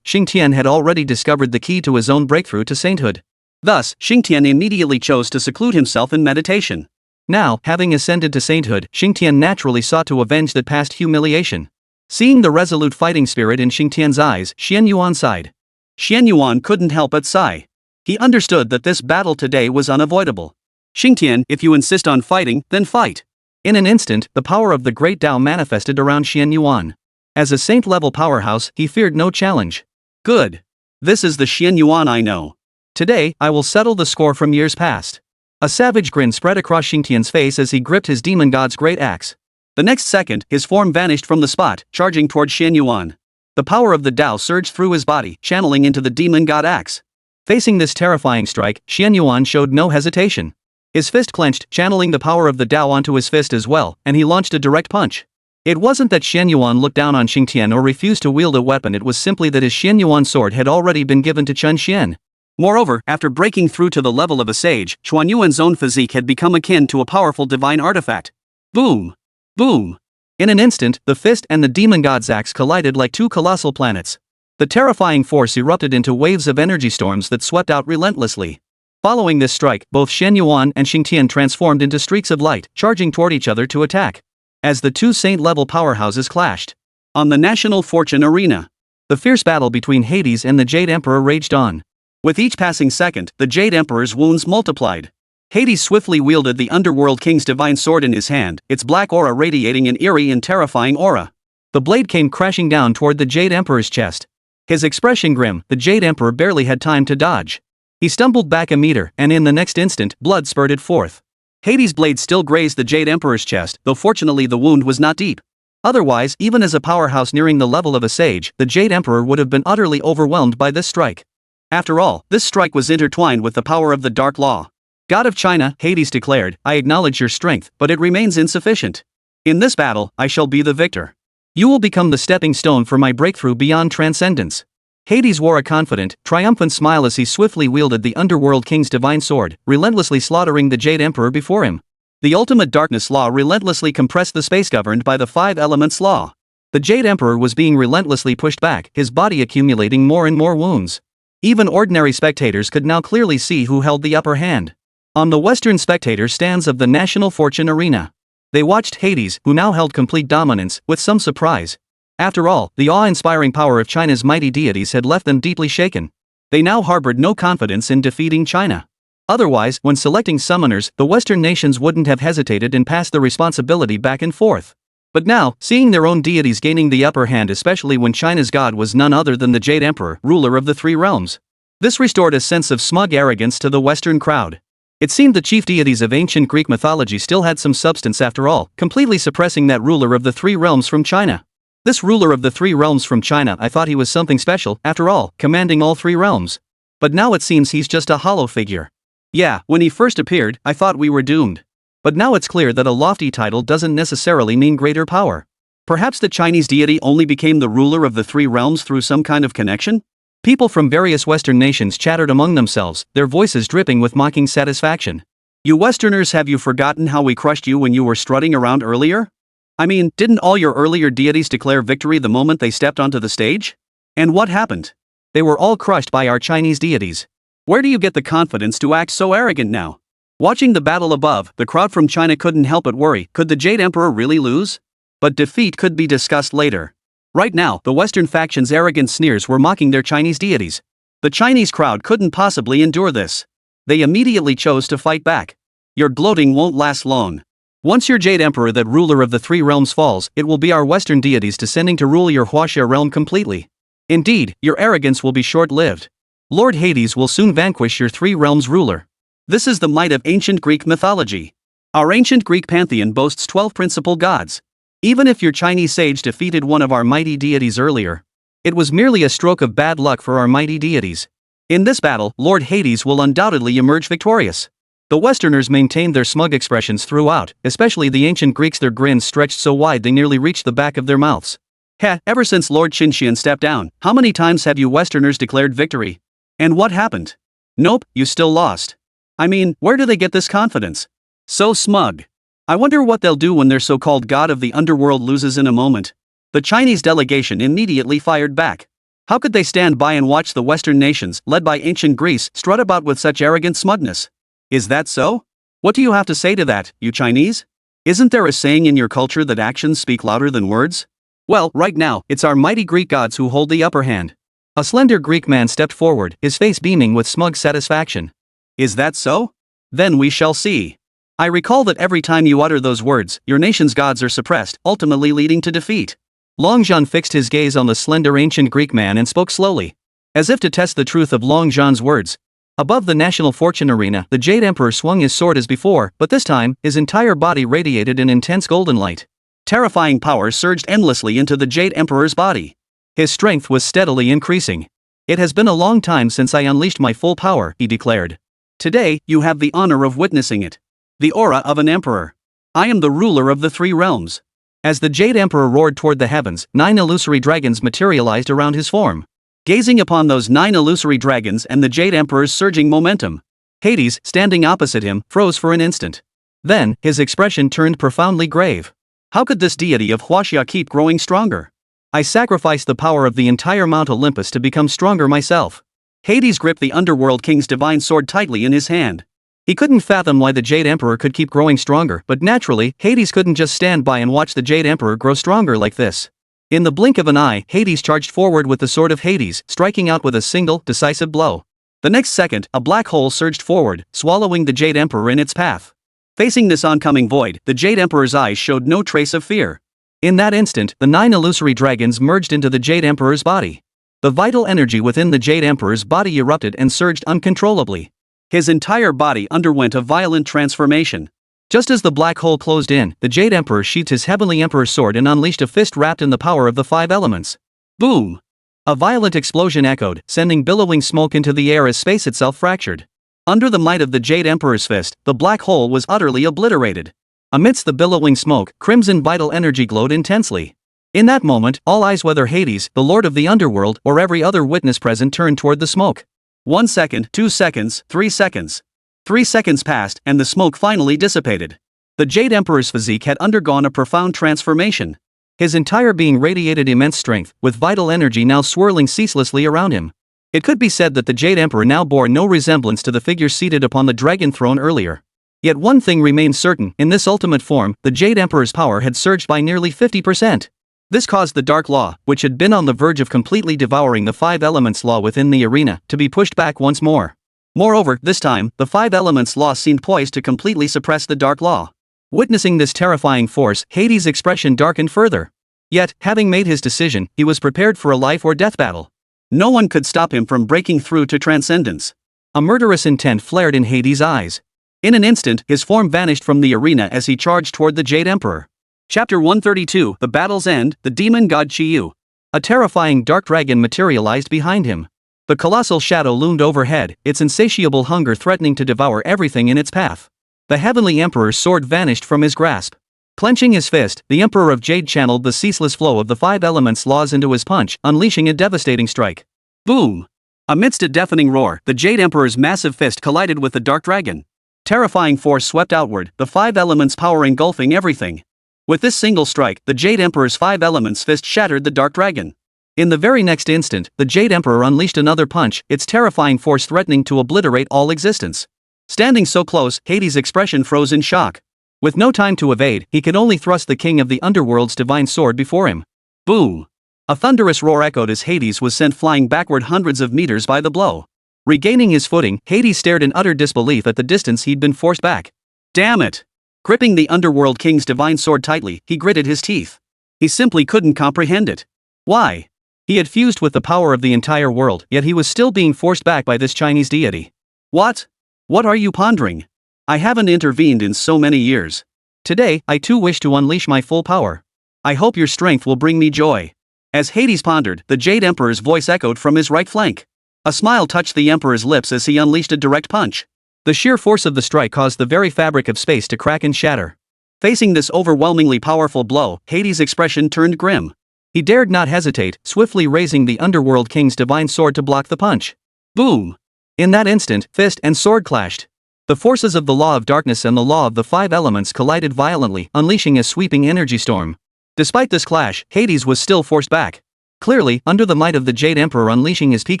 Xingtian had already discovered the key to his own breakthrough to sainthood. Thus, Xingtian immediately chose to seclude himself in meditation. Now, having ascended to sainthood, Xingtian naturally sought to avenge that past humiliation. Seeing the resolute fighting spirit in Xingtian's eyes, Chen Yuan sighed. Chen Yuan couldn't help but sigh. He understood that this battle today was unavoidable. Xingtian, if you insist on fighting, then fight. In an instant, the power of the great Tao manifested around Chen Yuan. As a saint-level powerhouse, he feared no challenge. Good. This is the Chen Yuan I know. Today, I will settle the score from years past. A savage grin spread across Xingtian's face as he gripped his demon god's great axe. The next second, his form vanished from the spot, charging toward Chen Yuan. The power of the Tao surged through his body, channeling into the demon god axe. Facing this terrifying strike, Chen Yuan showed no hesitation. His fist clenched, channeling the power of the Tao onto his fist as well, and he launched a direct punch. It wasn't that Chen Yuan looked down on Xingtian or refused to wield a weapon, it was simply that his Chen Yuan sword had already been given to Chen Xuan. Moreover, after breaking through to the level of a sage, Xuan Yuan's own physique had become akin to a powerful divine artifact. Boom! Boom! In an instant, the fist and the demon god's axe collided like two colossal planets. The terrifying force erupted into waves of energy storms that swept out relentlessly. Following this strike, both Chen Yuan and Xingtian transformed into streaks of light, charging toward each other to attack. As the two saint-level powerhouses clashed. On the National Fortune Arena, the fierce battle between Hades and the Jade Emperor raged on. With each passing second, the Jade Emperor's wounds multiplied. Hades swiftly wielded the Underworld King's divine sword in his hand, its black aura radiating an eerie and terrifying aura. The blade came crashing down toward the Jade Emperor's chest. His expression grim, the Jade Emperor barely had time to dodge. He stumbled back a meter, and in the next instant, blood spurted forth. Hades' blade still grazed the Jade Emperor's chest, though fortunately the wound was not deep. Otherwise, even as a powerhouse nearing the level of a sage, the Jade Emperor would have been utterly overwhelmed by this strike. After all, this strike was intertwined with the power of the Dark Law. God of China, Hades declared, I acknowledge your strength, but it remains insufficient. In this battle, I shall be the victor. You will become the stepping stone for my breakthrough beyond transcendence. Hades wore a confident, triumphant smile as he swiftly wielded the Underworld King's divine sword, relentlessly slaughtering the Jade Emperor before him. The ultimate darkness law relentlessly compressed the space governed by the five elements law. The Jade Emperor was being relentlessly pushed back, his body accumulating more and more wounds. Even ordinary spectators could now clearly see who held the upper hand. On the western spectator stands of the National Fortune Arena, they watched Hades, who now held complete dominance, with some surprise. After all, the awe-inspiring power of China's mighty deities had left them deeply shaken. They now harbored no confidence in defeating China. Otherwise, when selecting summoners, the Western nations wouldn't have hesitated and passed the responsibility back and forth. But now, seeing their own deities gaining the upper hand, especially when China's god was none other than the Jade Emperor, ruler of the three realms, this restored a sense of smug arrogance to the Western crowd. It seemed the chief deities of ancient Greek mythology still had some substance after all, completely suppressing that ruler of the three realms from China. This ruler of the three realms from China, I thought he was something special, after all, commanding all three realms. But now it seems he's just a hollow figure. Yeah, when he first appeared, I thought we were doomed. But now it's clear that a lofty title doesn't necessarily mean greater power. Perhaps the Chinese deity only became the ruler of the three realms through some kind of connection? People from various Western nations chattered among themselves, their voices dripping with mocking satisfaction. You Westerners, have you forgotten how we crushed you when you were strutting around earlier? I mean, didn't all your earlier deities declare victory the moment they stepped onto the stage? And what happened? They were all crushed by our Chinese deities. Where do you get the confidence to act so arrogant now? Watching the battle above, the crowd from China couldn't help but worry, could the Jade Emperor really lose? But defeat could be discussed later. Right now, the Western faction's arrogant sneers were mocking their Chinese deities. The Chinese crowd couldn't possibly endure this. They immediately chose to fight back. Your gloating won't last long. Once your Jade Emperor, that ruler of the three realms, falls, it will be our Western deities descending to rule your Huaxia realm completely. Indeed, your arrogance will be short-lived. Lord Hades will soon vanquish your three realms ruler. This is the might of ancient Greek mythology. Our ancient Greek pantheon boasts 12 principal gods. Even if your Chinese sage defeated one of our mighty deities earlier, it was merely a stroke of bad luck for our mighty deities. In this battle, Lord Hades will undoubtedly emerge victorious. The Westerners maintained their smug expressions throughout, especially the ancient Greeks. Their grins stretched so wide they nearly reached the back of their mouths. Ever since Lord Chen Xuan stepped down, how many times have you Westerners declared victory? And what happened? Nope, you still lost. I mean, where do they get this confidence? So smug. I wonder what they'll do when their so-called god of the underworld loses in a moment. The Chinese delegation immediately fired back. How could they stand by and watch the Western nations, led by ancient Greece, strut about with such arrogant smugness? Is that so? What do you have to say to that, you Chinese? Isn't there a saying in your culture that actions speak louder than words? Well, right now, it's our mighty Greek gods who hold the upper hand. A slender Greek man stepped forward, his face beaming with smug satisfaction. Is that so? Then we shall see. I recall that every time you utter those words, your nation's gods are suppressed, ultimately leading to defeat. Long Zhan fixed his gaze on the slender ancient Greek man and spoke slowly, as if to test the truth of Long Zhan's words. Above the national fortune arena, the Jade Emperor swung his sword as before, but this time, his entire body radiated an intense golden light. Terrifying power surged endlessly into the Jade Emperor's body. His strength was steadily increasing. It has been a long time since I unleashed my full power, he declared. Today, you have the honor of witnessing it. The aura of an emperor. I am the ruler of the three realms. As the Jade Emperor roared toward the heavens, 9 illusory dragons materialized around his form. Gazing upon those 9 illusory dragons and the Jade Emperor's surging momentum, Hades, standing opposite him, froze for an instant. Then, his expression turned profoundly grave. How could this deity of Huaxia keep growing stronger? I sacrificed the power of the entire Mount Olympus to become stronger myself. Hades gripped the Underworld King's divine sword tightly in his hand. He couldn't fathom why the Jade Emperor could keep growing stronger, but naturally, Hades couldn't just stand by and watch the Jade Emperor grow stronger like this. In the blink of an eye, Hades charged forward with the sword of Hades, striking out with a single, decisive blow. The next second, a black hole surged forward, swallowing the Jade Emperor in its path. Facing this oncoming void, the Jade Emperor's eyes showed no trace of fear. In that instant, the 9 illusory dragons merged into the Jade Emperor's body. The vital energy within the Jade Emperor's body erupted and surged uncontrollably. His entire body underwent a violent transformation. Just as the black hole closed in, the Jade Emperor sheathed his Heavenly Emperor's sword and unleashed a fist wrapped in the power of the 5 elements. Boom! A violent explosion echoed, sending billowing smoke into the air as space itself fractured. Under the might of the Jade Emperor's fist, the black hole was utterly obliterated. Amidst the billowing smoke, crimson vital energy glowed intensely. In that moment, all eyes, whether Hades, the Lord of the Underworld, or every other witness present, turned toward the smoke. 1 second, 2 seconds, 3 seconds. 3 seconds passed, and the smoke finally dissipated. The Jade Emperor's physique had undergone a profound transformation. His entire being radiated immense strength, with vital energy now swirling ceaselessly around him. It could be said that the Jade Emperor now bore no resemblance to the figure seated upon the dragon throne earlier. Yet one thing remained certain: in this ultimate form, the Jade Emperor's power had surged by nearly 50%. This caused the Dark Law, which had been on the verge of completely devouring the 5 elements law within the arena, to be pushed back once more. Moreover, this time, the 5 elements law seemed poised to completely suppress the Dark Law. Witnessing this terrifying force, Hades' expression darkened further. Yet, having made his decision, he was prepared for a life or death battle. No one could stop him from breaking through to transcendence. A murderous intent flared in Hades' eyes. In an instant, his form vanished from the arena as he charged toward the Jade Emperor. Chapter 132, The Battle's End, the demon god Qiyu. A terrifying dark dragon materialized behind him. The colossal shadow loomed overhead, its insatiable hunger threatening to devour everything in its path. The Heavenly Emperor's sword vanished from his grasp. Clenching his fist, the Emperor of Jade channeled the ceaseless flow of the 5 elements laws into his punch, unleashing a devastating strike. Boom! Amidst a deafening roar, the Jade Emperor's massive fist collided with the dark dragon. Terrifying force swept outward, the 5 elements power engulfing everything. With this single strike, the Jade Emperor's 5 elements fist shattered the dark dragon. In the very next instant, the Jade Emperor unleashed another punch, its terrifying force threatening to obliterate all existence. Standing so close, Hades' expression froze in shock. With no time to evade, he could only thrust the king of the underworld's divine sword before him. Boom! A thunderous roar echoed as Hades was sent flying backward hundreds of meters by the blow. Regaining his footing, Hades stared in utter disbelief at the distance he'd been forced back. Damn it! Gripping the underworld king's divine sword tightly, he gritted his teeth. He simply couldn't comprehend it. Why? He had fused with the power of the entire world, yet he was still being forced back by this Chinese deity. What? What are you pondering? I haven't intervened in so many years. Today, I too wish to unleash my full power. I hope your strength will bring me joy. As Hades pondered, the Jade Emperor's voice echoed from his right flank. A smile touched the Emperor's lips as he unleashed a direct punch. The sheer force of the strike caused the very fabric of space to crack and shatter. Facing this overwhelmingly powerful blow, Hades' expression turned grim. He dared not hesitate, swiftly raising the Underworld King's divine sword to block the punch. Boom! In that instant, fist and sword clashed. The forces of the Law of Darkness and the Law of the Five Elements collided violently, unleashing a sweeping energy storm. Despite this clash, Hades was still forced back. Clearly, under the might of the Jade Emperor unleashing his peak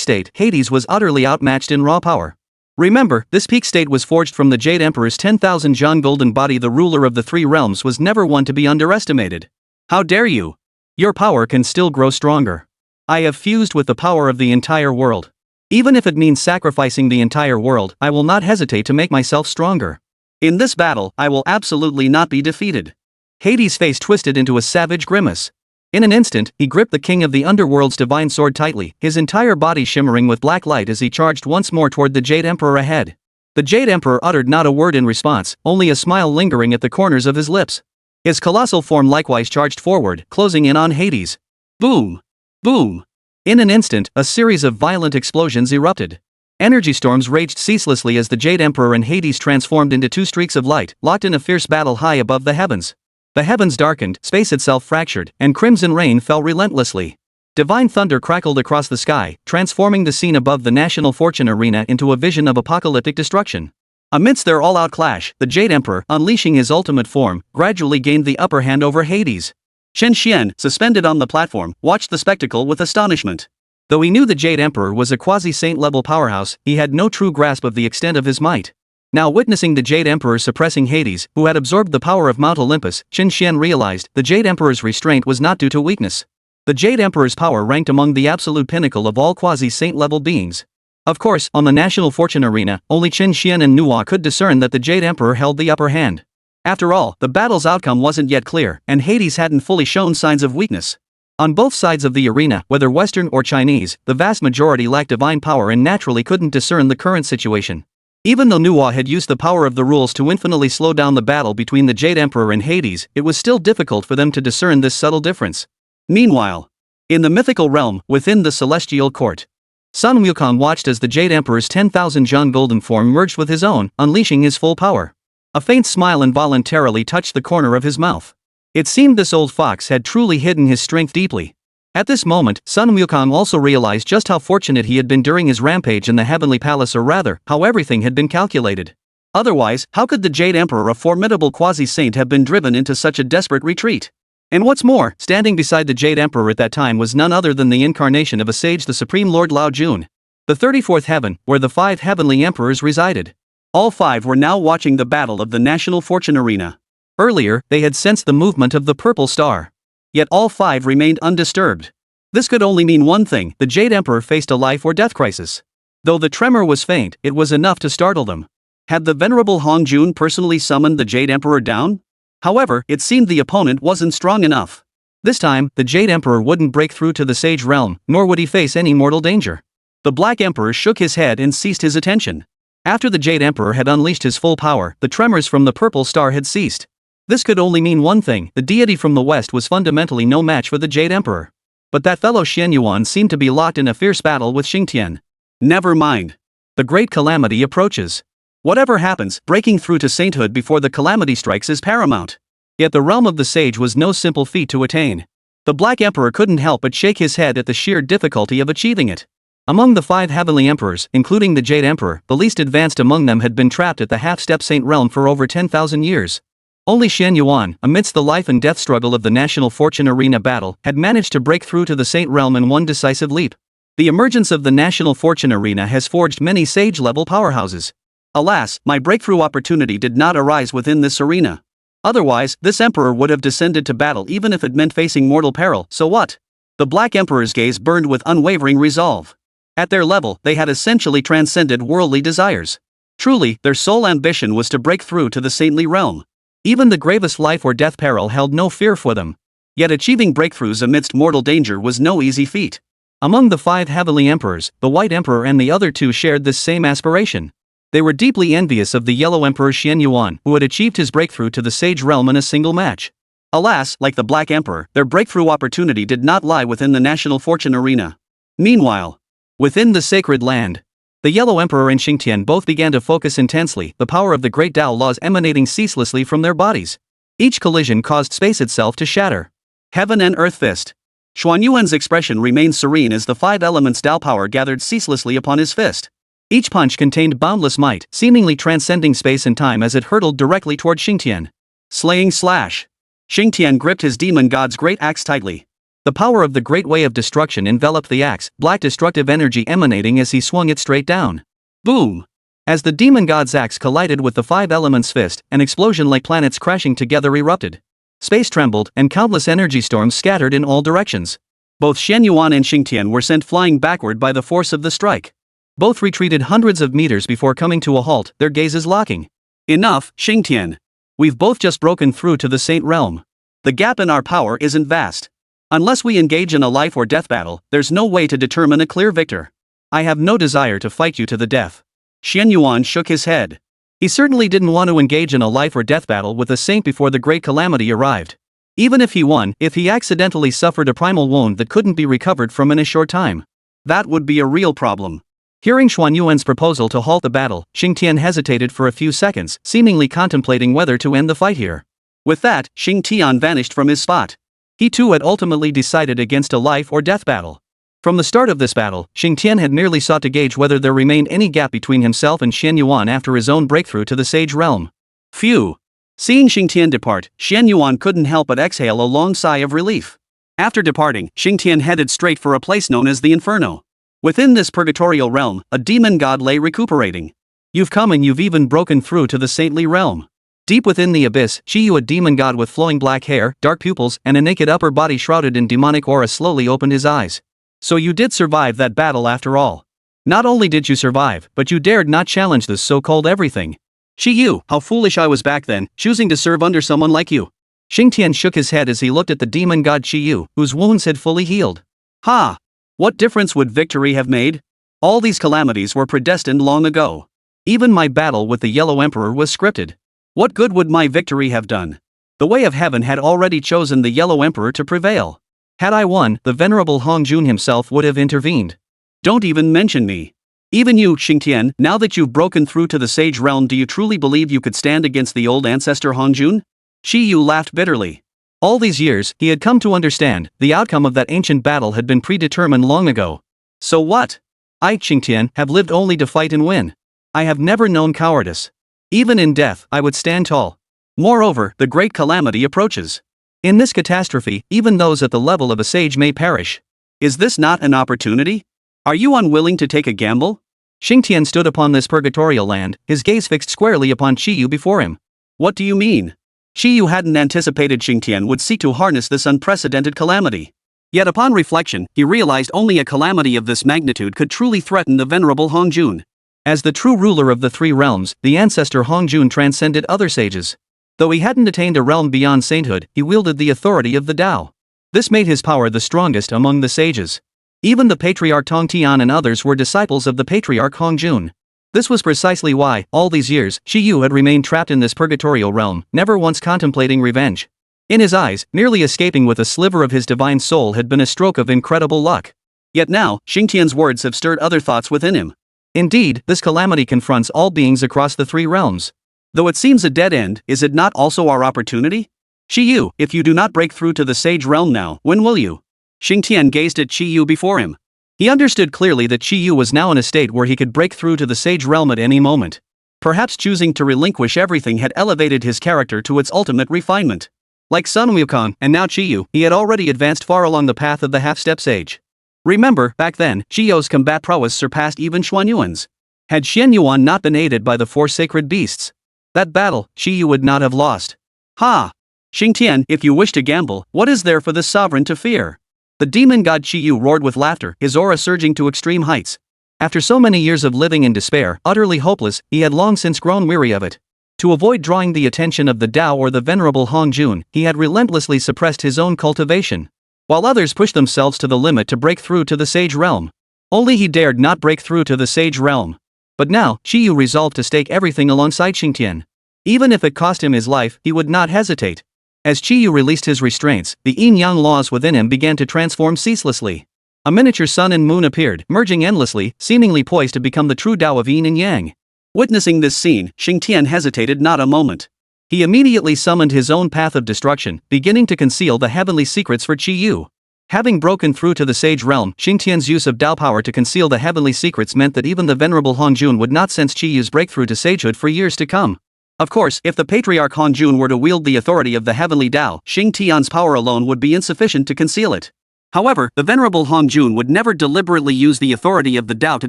state, Hades was utterly outmatched in raw power. Remember, this peak state was forged from the Jade Emperor's 10,000 John golden body. The ruler of the three realms was never one to be underestimated. How dare you? Your power can still grow stronger. I have fused with the power of the entire world. Even if it means sacrificing the entire world, I will not hesitate to make myself stronger. In this battle, I will absolutely not be defeated. Hades' face twisted into a savage grimace. In an instant, he gripped the king of the underworld's divine sword tightly, his entire body shimmering with black light as he charged once more toward the Jade Emperor ahead. The Jade Emperor uttered not a word in response, only a smile lingering at the corners of his lips. His colossal form likewise charged forward, closing in on Hades. Boom! Boom! In an instant, a series of violent explosions erupted. Energy storms raged ceaselessly as the Jade Emperor and Hades transformed into two streaks of light, locked in a fierce battle high above the heavens. The heavens darkened, space itself fractured, and crimson rain fell relentlessly. Divine thunder crackled across the sky, transforming the scene above the National Fortune Arena into a vision of apocalyptic destruction. Amidst their all-out clash, the Jade Emperor, unleashing his ultimate form, gradually gained the upper hand over Hades. Chen Xuan, suspended on the platform, watched the spectacle with astonishment. Though he knew the Jade Emperor was a quasi-saint-level powerhouse, he had no true grasp of the extent of his might. Now witnessing the Jade Emperor suppressing Hades, who had absorbed the power of Mount Olympus, Chen Xuan realized the Jade Emperor's restraint was not due to weakness. The Jade Emperor's power ranked among the absolute pinnacle of all quasi-saint-level beings. Of course, on the National Fortune Arena, only Chen Xuan and Nuwa could discern that the Jade Emperor held the upper hand. After all, the battle's outcome wasn't yet clear, and Hades hadn't fully shown signs of weakness. On both sides of the arena, whether Western or Chinese, the vast majority lacked divine power and naturally couldn't discern the current situation. Even though Nuwa had used the power of the rules to infinitely slow down the battle between the Jade Emperor and Hades, it was still difficult for them to discern this subtle difference. Meanwhile, in the mythical realm, within the celestial court, Sun Wukong watched as the Jade Emperor's 10,000 John golden form merged with his own, unleashing his full power. A faint smile involuntarily touched the corner of his mouth. It seemed this old fox had truly hidden his strength deeply. At this moment, Sun Wukong also realized just how fortunate he had been during his rampage in the Heavenly Palace, or rather, how everything had been calculated. Otherwise, how could the Jade Emperor, a formidable quasi-saint, have been driven into such a desperate retreat? And what's more, standing beside the Jade Emperor at that time was none other than the incarnation of a sage, the Supreme Lord Lao Jun. The 34th heaven, where the 5 heavenly emperors resided. All 5 were now watching the battle of the National Fortune Arena. Earlier, they had sensed the movement of the purple star. Yet all 5 remained undisturbed. This could only mean one thing: the Jade Emperor faced a life or death crisis. Though the tremor was faint, it was enough to startle them. Had the venerable Hong Jun personally summoned the Jade Emperor down? However, it seemed the opponent wasn't strong enough. This time, the Jade Emperor wouldn't break through to the Sage Realm, nor would he face any mortal danger. The Black Emperor shook his head and ceased his attention. After the Jade Emperor had unleashed his full power, the tremors from the purple star had ceased. This could only mean one thing: the deity from the west was fundamentally no match for the Jade Emperor. But that fellow Shen Yuan seemed to be locked in a fierce battle with Xingtian. Never mind. The great calamity approaches. Whatever happens, breaking through to sainthood before the calamity strikes is paramount. Yet the realm of the sage was no simple feat to attain. The Black Emperor couldn't help but shake his head at the sheer difficulty of achieving it. Among the 5 heavenly emperors, including the Jade Emperor, the least advanced among them had been trapped at the half-step saint realm for over 10,000 years. Only Shen Yuan, amidst the life and death struggle of the National Fortune Arena battle, had managed to break through to the saint realm in one decisive leap. The emergence of the National Fortune Arena has forged many sage-level powerhouses. Alas, my breakthrough opportunity did not arise within this arena. Otherwise, this emperor would have descended to battle even if it meant facing mortal peril, so what? The Black Emperor's gaze burned with unwavering resolve. At their level, they had essentially transcended worldly desires. Truly, their sole ambition was to break through to the saintly realm. Even the gravest life or death peril held no fear for them. Yet achieving breakthroughs amidst mortal danger was no easy feat. Among the 5 heavenly emperors, the White Emperor and the other 2 shared this same aspiration. They were deeply envious of the Yellow Emperor Chen Xuan, who had achieved his breakthrough to the Sage Realm in a single match. Alas, like the Black Emperor, their breakthrough opportunity did not lie within the national fortune arena. Meanwhile, within the sacred land, the Yellow Emperor and Xingtian both began to focus intensely, the power of the great Tao laws emanating ceaselessly from their bodies. Each collision caused space itself to shatter. Heaven and Earth fist. Xuanyuan's expression remained serene as the 5 elements Tao power gathered ceaselessly upon his fist. Each punch contained boundless might, seemingly transcending space and time as it hurtled directly toward Xingtian. Slaying slash. Xingtian gripped his demon god's great axe tightly. The power of the great way of destruction enveloped the axe, black destructive energy emanating as he swung it straight down. Boom! As the demon god's axe collided with the 5 elements fist, an explosion like planets crashing together erupted. Space trembled, and countless energy storms scattered in all directions. Both Chen Xuan and Xingtian were sent flying backward by the force of the strike. Both retreated hundreds of meters before coming to a halt, their gazes locking. Enough, Xingtian. We've both just broken through to the Saint Realm. The gap in our power isn't vast. Unless we engage in a life or death battle, there's no way to determine a clear victor. I have no desire to fight you to the death. Chen Xuan shook his head. He certainly didn't want to engage in a life or death battle with a saint before the great calamity arrived. Even if he won, if he accidentally suffered a primal wound that couldn't be recovered from in a short time, that would be a real problem. Hearing Xuanyuan's proposal to halt the battle, Xingtian hesitated for a few seconds, seemingly contemplating whether to end the fight here. With that, Xingtian vanished from his spot. He too had ultimately decided against a life or death battle. From the start of this battle, Xingtian had merely sought to gauge whether there remained any gap between himself and Chen Xuan after his own breakthrough to the Sage Realm. Phew! Seeing Xingtian depart, Chen Xuan couldn't help but exhale a long sigh of relief. After departing, Xingtian headed straight for a place known as the Inferno. Within this purgatorial realm, a demon god lay recuperating. You've come and you've even broken through to the saintly realm. Deep within the abyss, Qiyu, a demon god with flowing black hair, dark pupils, and a naked upper body shrouded in demonic aura, slowly opened his eyes. So you did survive that battle after all. Not only did you survive, but you dared not challenge this so-called everything. Qiyu, how foolish I was back then, choosing to serve under someone like you. Xingtian shook his head as he looked at the demon god Qiyu, whose wounds had fully healed. Ha! What difference would victory have made? All these calamities were predestined long ago. Even my battle with the Yellow Emperor was scripted. What good would my victory have done? The way of heaven had already chosen the Yellow Emperor to prevail. Had I won, the venerable Hongjun himself would have intervened. Don't even mention me. Even you, Xingtian, now that you've broken through to the Sage Realm, do you truly believe you could stand against the old ancestor Hongjun? Qiyu laughed bitterly. All these years, he had come to understand, the outcome of that ancient battle had been predetermined long ago. So what? I, Xingtian, have lived only to fight and win. I have never known cowardice. Even in death, I would stand tall. Moreover, the great calamity approaches. In this catastrophe, even those at the level of a sage may perish. Is this not an opportunity? Are you unwilling to take a gamble? Xingtian stood upon this purgatorial land, his gaze fixed squarely upon Qiyu before him. What do you mean? Qiyu hadn't anticipated Xingtian would seek to harness this unprecedented calamity. Yet upon reflection, he realized only a calamity of this magnitude could truly threaten the venerable Hongjun. As the true ruler of the 3 realms, the ancestor Hongjun transcended other sages. Though he hadn't attained a realm beyond sainthood, he wielded the authority of the Tao. This made his power the strongest among the sages. Even the patriarch Tongtian and others were disciples of the patriarch Hongjun. This was precisely why, all these years, Qiyu had remained trapped in this purgatorial realm, never once contemplating revenge. In his eyes, nearly escaping with a sliver of his divine soul had been a stroke of incredible luck. Yet now, Xingtian's words have stirred other thoughts within him. Indeed, this calamity confronts all beings across the 3 realms. Though it seems a dead end, is it not also our opportunity? Qiyu, if you do not break through to the Sage Realm now, when will you? Xingtian gazed at Qiyu before him. He understood clearly that Qiyu was now in a state where he could break through to the Sage Realm at any moment. Perhaps choosing to relinquish everything had elevated his character to its ultimate refinement. Like Sun Wukong and now Qiyu, he had already advanced far along the path of the half-step sage. Remember, back then, Qiyu's combat prowess surpassed even Xuanyuan's. Had Chen Xuan not been aided by the four sacred beasts, that battle, Qiyu would not have lost. Ha! Xingtian, if you wish to gamble, what is there for this sovereign to fear? The demon god Qiyu roared with laughter, his aura surging to extreme heights. After so many years of living in despair, utterly hopeless, he had long since grown weary of it. To avoid drawing the attention of the Tao or the venerable Hong Jun, he had relentlessly suppressed his own cultivation. While others pushed themselves to the limit to break through to the sage realm, only he dared not break through to the sage realm. But now, Qiyu resolved to stake everything alongside Xingtian. Even if it cost him his life, he would not hesitate. As Qiyu released his restraints, the yin-yang laws within him began to transform ceaselessly. A miniature sun and moon appeared, merging endlessly, seemingly poised to become the true Tao of yin and yang. Witnessing this scene, Xingtian hesitated not a moment. He immediately summoned his own path of destruction, beginning to conceal the heavenly secrets for Qiyu. Having broken through to the sage realm, Xingtian's use of Tao power to conceal the heavenly secrets meant that even the venerable Hong Jun would not sense Qiyu's breakthrough to sagehood for years to come. Of course, if the patriarch Hong Jun were to wield the authority of the heavenly Tao, Xingtian's power alone would be insufficient to conceal it. However, the venerable Hong Jun would never deliberately use the authority of the Tao to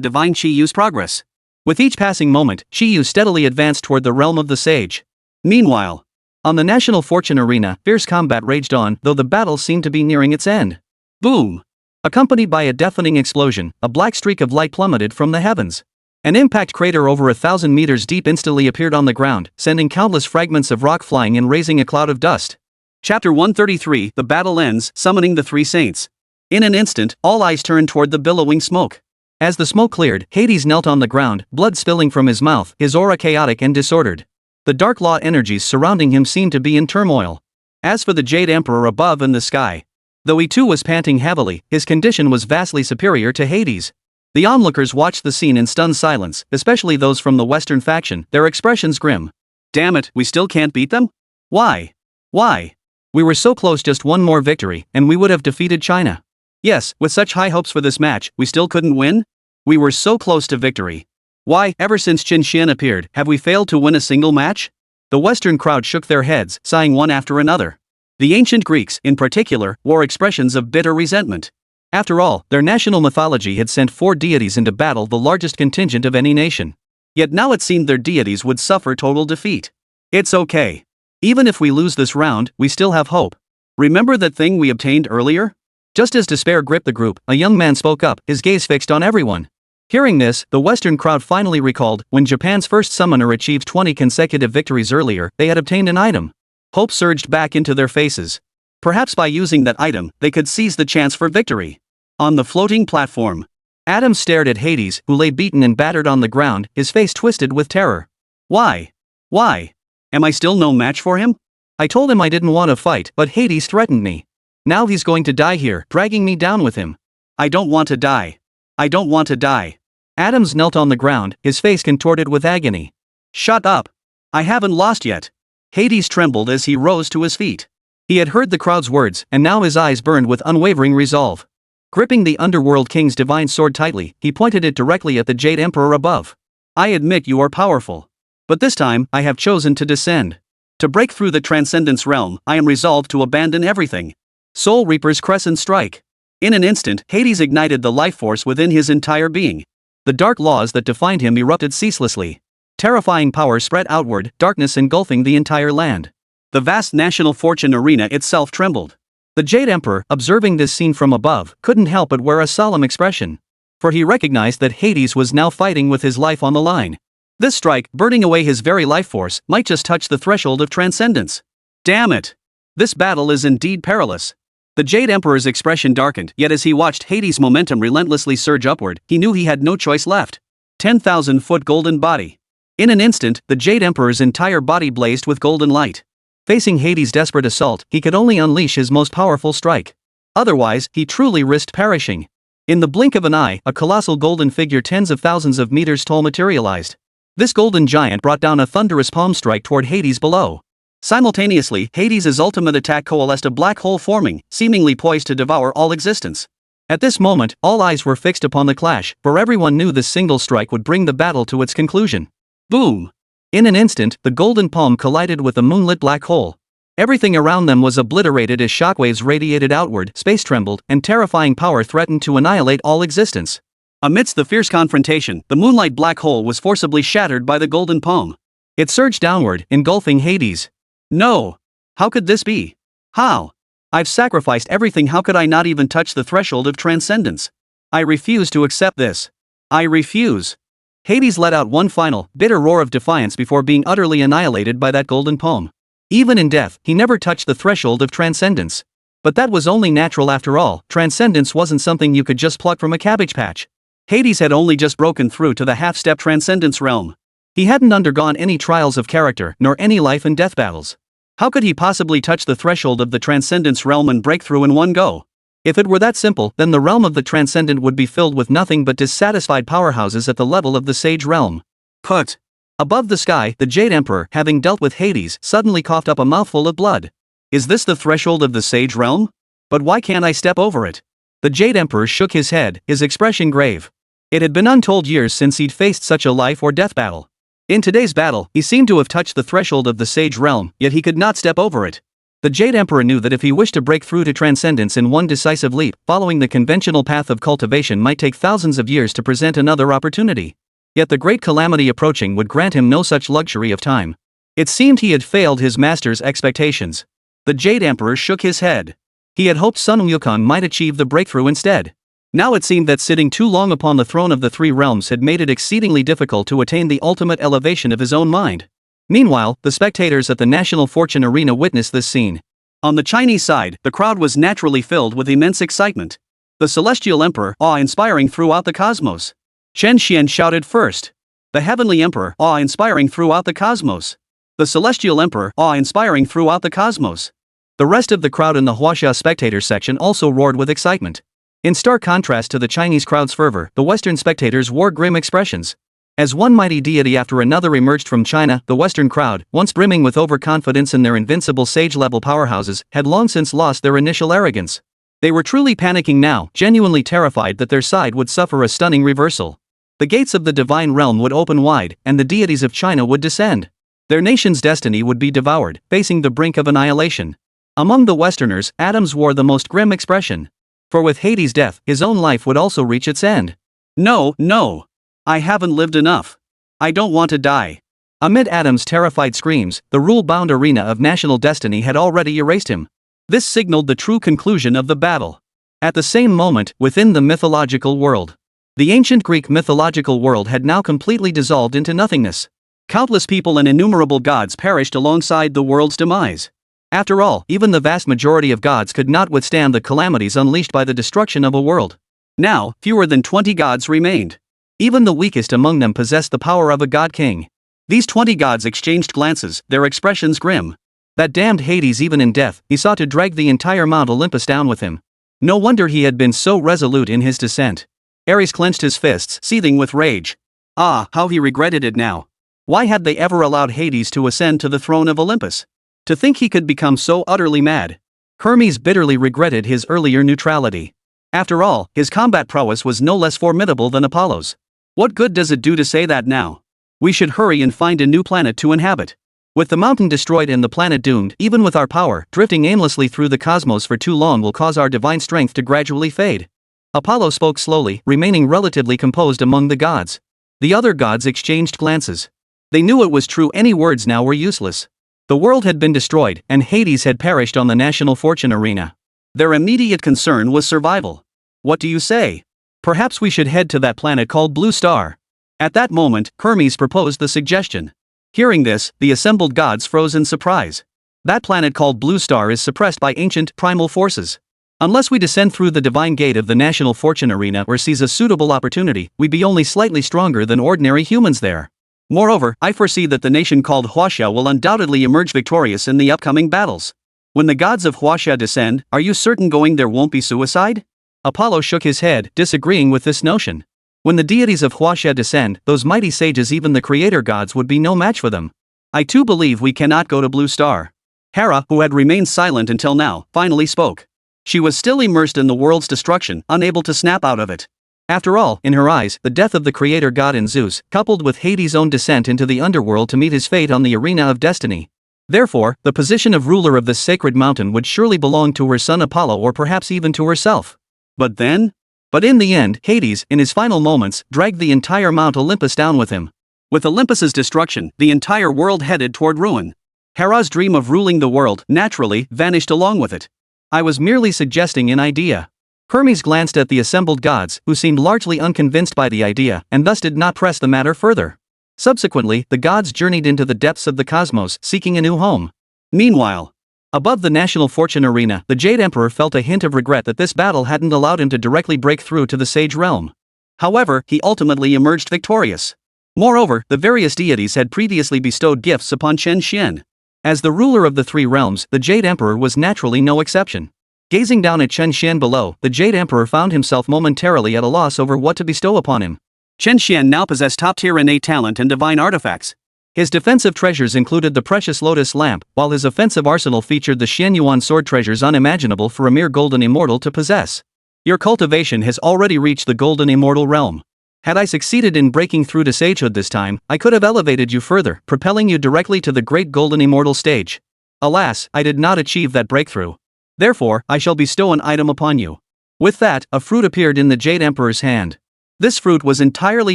divine Qiyu's progress. With each passing moment, Qiyu steadily advanced toward the realm of the sage. Meanwhile, on the national fortune arena, fierce combat raged on, though the battle seemed to be nearing its end. Boom! Accompanied by a deafening explosion, a black streak of light plummeted from the heavens. An impact crater over 1,000 meters deep instantly appeared on the ground, sending countless fragments of rock flying and raising a cloud of dust. Chapter 133, The Battle Ends, Summoning the Three Saints. In an instant, all eyes turned toward the billowing smoke. As the smoke cleared, Hades knelt on the ground, blood spilling from his mouth, his aura chaotic and disordered. The dark law energies surrounding him seemed to be in turmoil. As for the Jade Emperor above in the sky, though he too was panting heavily, his condition was vastly superior to Hades. The onlookers watched the scene in stunned silence, especially those from the Western faction, their expressions grim. Damn it, we still can't beat them? Why? Why? We were so close, just one more victory, and we would have defeated China. Yes, with such high hopes for this match, we still couldn't win? We were so close to victory. Why, ever since Chen Xuan appeared, have we failed to win a single match? The Western crowd shook their heads, sighing one after another. The ancient Greeks, in particular, wore expressions of bitter resentment. After all, their national mythology had sent 4 deities into battle, the largest contingent of any nation. Yet now it seemed their deities would suffer total defeat. It's okay. Even if we lose this round, we still have hope. Remember that thing we obtained earlier? Just as despair gripped the group, a young man spoke up, his gaze fixed on everyone. Hearing this, the Western crowd finally recalled, when Japan's first summoner achieved 20 consecutive victories earlier, they had obtained an item. Hope surged back into their faces. Perhaps by using that item, they could seize the chance for victory. On the floating platform, Adam stared at Hades, who lay beaten and battered on the ground, his face twisted with terror. Why? Why? Am I still no match for him? I told him I didn't want to fight, but Hades threatened me. Now he's going to die here, dragging me down with him. I don't want to die. I don't want to die. Adams knelt on the ground, his face contorted with agony. Shut up. I haven't lost yet. Hades trembled as he rose to his feet. He had heard the crowd's words, and now his eyes burned with unwavering resolve. Gripping the Underworld King's divine sword tightly, he pointed it directly at the Jade Emperor above. I admit you are powerful. But this time, I have chosen to descend. To break through the Transcendence realm, I am resolved to abandon everything. Soul Reaper's Crescent Strike. In an instant, Hades ignited the life force within his entire being. The dark laws that defined him erupted ceaselessly. Terrifying power spread outward, darkness engulfing the entire land. The vast national fortune arena itself trembled. The Jade Emperor, observing this scene from above, couldn't help but wear a solemn expression. For he recognized that Hades was now fighting with his life on the line. This strike, burning away his very life force, might just touch the threshold of transcendence. Damn it! This battle is indeed perilous. The Jade Emperor's expression darkened, yet as he watched Hades' momentum relentlessly surge upward, he knew he had no choice left. 10,000-foot golden body. In an instant, the Jade Emperor's entire body blazed with golden light. Facing Hades' desperate assault, he could only unleash his most powerful strike. Otherwise, he truly risked perishing. In the blink of an eye, a colossal golden figure tens of thousands of meters tall materialized. This golden giant brought down a thunderous palm strike toward Hades below. Simultaneously, Hades' ultimate attack coalesced, a black hole forming, seemingly poised to devour all existence. At this moment, all eyes were fixed upon the clash, for everyone knew this single strike would bring the battle to its conclusion. Boom! In an instant, the golden palm collided with the moonlit black hole. Everything around them was obliterated as shockwaves radiated outward, space trembled, and terrifying power threatened to annihilate all existence. Amidst the fierce confrontation, the moonlight black hole was forcibly shattered by the golden palm. It surged downward, engulfing Hades. No! How could this be? How? I've sacrificed everything, how could I not even touch the threshold of transcendence? I refuse to accept this. I refuse. Hades let out one final, bitter roar of defiance before being utterly annihilated by that golden palm. Even in death, he never touched the threshold of transcendence. But that was only natural after all, transcendence wasn't something you could just pluck from a cabbage patch. Hades had only just broken through to the half-step transcendence realm. He hadn't undergone any trials of character, nor any life and death battles. How could he possibly touch the threshold of the transcendence realm and break through in one go? If it were that simple, then the realm of the transcendent would be filled with nothing but dissatisfied powerhouses at the level of the sage realm. Put. Above the sky, the Jade Emperor, having dealt with Hades, suddenly coughed up a mouthful of blood. Is this the threshold of the sage realm? But why can't I step over it? The Jade Emperor shook his head, his expression grave. It had been untold years since he'd faced such a life or death battle. In today's battle, he seemed to have touched the threshold of the sage realm, yet he could not step over it. The Jade Emperor knew that if he wished to break through to transcendence in one decisive leap, following the conventional path of cultivation might take thousands of years to present another opportunity. Yet the great calamity approaching would grant him no such luxury of time. It seemed he had failed his master's expectations. The Jade Emperor shook his head. He had hoped Sun Wukong might achieve the breakthrough instead. Now it seemed that sitting too long upon the throne of the three realms had made it exceedingly difficult to attain the ultimate elevation of his own mind. Meanwhile, the spectators at the National Fortune Arena witnessed this scene. On the Chinese side, the crowd was naturally filled with immense excitement. The Celestial Emperor, awe-inspiring throughout the cosmos. Chen Xuan shouted first. The Heavenly Emperor, awe-inspiring throughout the cosmos. The Celestial Emperor, awe-inspiring throughout the cosmos. The rest of the crowd in the Huaxia spectator section also roared with excitement. In stark contrast to the Chinese crowd's fervor, the Western spectators wore grim expressions. As one mighty deity after another emerged from China, the Western crowd, once brimming with overconfidence in their invincible sage-level powerhouses, had long since lost their initial arrogance. They were truly panicking now, genuinely terrified that their side would suffer a stunning reversal. The gates of the divine realm would open wide, and the deities of China would descend. Their nation's destiny would be devoured, facing the brink of annihilation. Among the Westerners, Adams wore the most grim expression. For with Hades' death, his own life would also reach its end. No, no. I haven't lived enough. I don't want to die. Amid Adam's terrified screams, the rule-bound arena of national destiny had already erased him. This signaled the true conclusion of the battle. At the same moment, within the mythological world. The ancient Greek mythological world had now completely dissolved into nothingness. Countless people and innumerable gods perished alongside the world's demise. After all, even the vast majority of gods could not withstand the calamities unleashed by the destruction of a world. Now, fewer than 20 gods remained. Even the weakest among them possessed the power of a god-king. These 20 gods exchanged glances, their expressions grim. That damned Hades, even in death, he sought to drag the entire Mount Olympus down with him. No wonder he had been so resolute in his descent. Ares clenched his fists, seething with rage. Ah, how he regretted it now. Why had they ever allowed Hades to ascend to the throne of Olympus? To think he could become so utterly mad. Hermes bitterly regretted his earlier neutrality. After all, his combat prowess was no less formidable than Apollo's. What good does it do to say that now? We should hurry and find a new planet to inhabit. With the mountain destroyed and the planet doomed, even with our power, drifting aimlessly through the cosmos for too long will cause our divine strength to gradually fade. Apollo spoke slowly, remaining relatively composed among the gods. The other gods exchanged glances. They knew it was true, any words now were useless. The world had been destroyed, and Hades had perished on the National Fortune Arena. Their immediate concern was survival. What do you say? Perhaps we should head to that planet called Blue Star. At that moment, Hermes proposed the suggestion. Hearing this, the assembled gods froze in surprise. That planet called Blue Star is suppressed by ancient, primal forces. Unless we descend through the divine gate of the National Fortune Arena or seize a suitable opportunity, we'd be only slightly stronger than ordinary humans there. Moreover, I foresee that the nation called Huaxia will undoubtedly emerge victorious in the upcoming battles. When the gods of Huaxia descend, are you certain going there won't be suicide? Apollo shook his head, disagreeing with this notion. When the deities of Huaxia descend, those mighty sages, even the creator gods, would be no match for them. I too believe we cannot go to Blue Star. Hera, who had remained silent until now, finally spoke. She was still immersed in the world's destruction, unable to snap out of it. After all, in her eyes, the death of the creator god in Zeus, coupled with Hades' own descent into the underworld to meet his fate on the arena of destiny. Therefore, the position of ruler of this sacred mountain would surely belong to her son Apollo, or perhaps even to herself. But then? But in the end, Hades, in his final moments, dragged the entire Mount Olympus down with him. With Olympus's destruction, the entire world headed toward ruin. Hera's dream of ruling the world, naturally, vanished along with it. I was merely suggesting an idea. Hermes glanced at the assembled gods, who seemed largely unconvinced by the idea, and thus did not press the matter further. Subsequently, the gods journeyed into the depths of the cosmos, seeking a new home. Meanwhile, above the National Fortune Arena, the Jade Emperor felt a hint of regret that this battle hadn't allowed him to directly break through to the Sage Realm. However, he ultimately emerged victorious. Moreover, the various deities had previously bestowed gifts upon Chen Xuan. As the ruler of the three realms, the Jade Emperor was naturally no exception. Gazing down at Chen Xuan below, the Jade Emperor found himself momentarily at a loss over what to bestow upon him. Chen Xuan now possessed top-tier innate talent and divine artifacts. His defensive treasures included the precious lotus lamp, while his offensive arsenal featured the Shen Yuan sword, treasures unimaginable for a mere golden immortal to possess. Your cultivation has already reached the golden immortal realm. Had I succeeded in breaking through to sagehood this time, I could have elevated you further, propelling you directly to the great golden immortal stage. Alas, I did not achieve that breakthrough. Therefore, I shall bestow an item upon you. With that, a fruit appeared in the Jade Emperor's hand. This fruit was entirely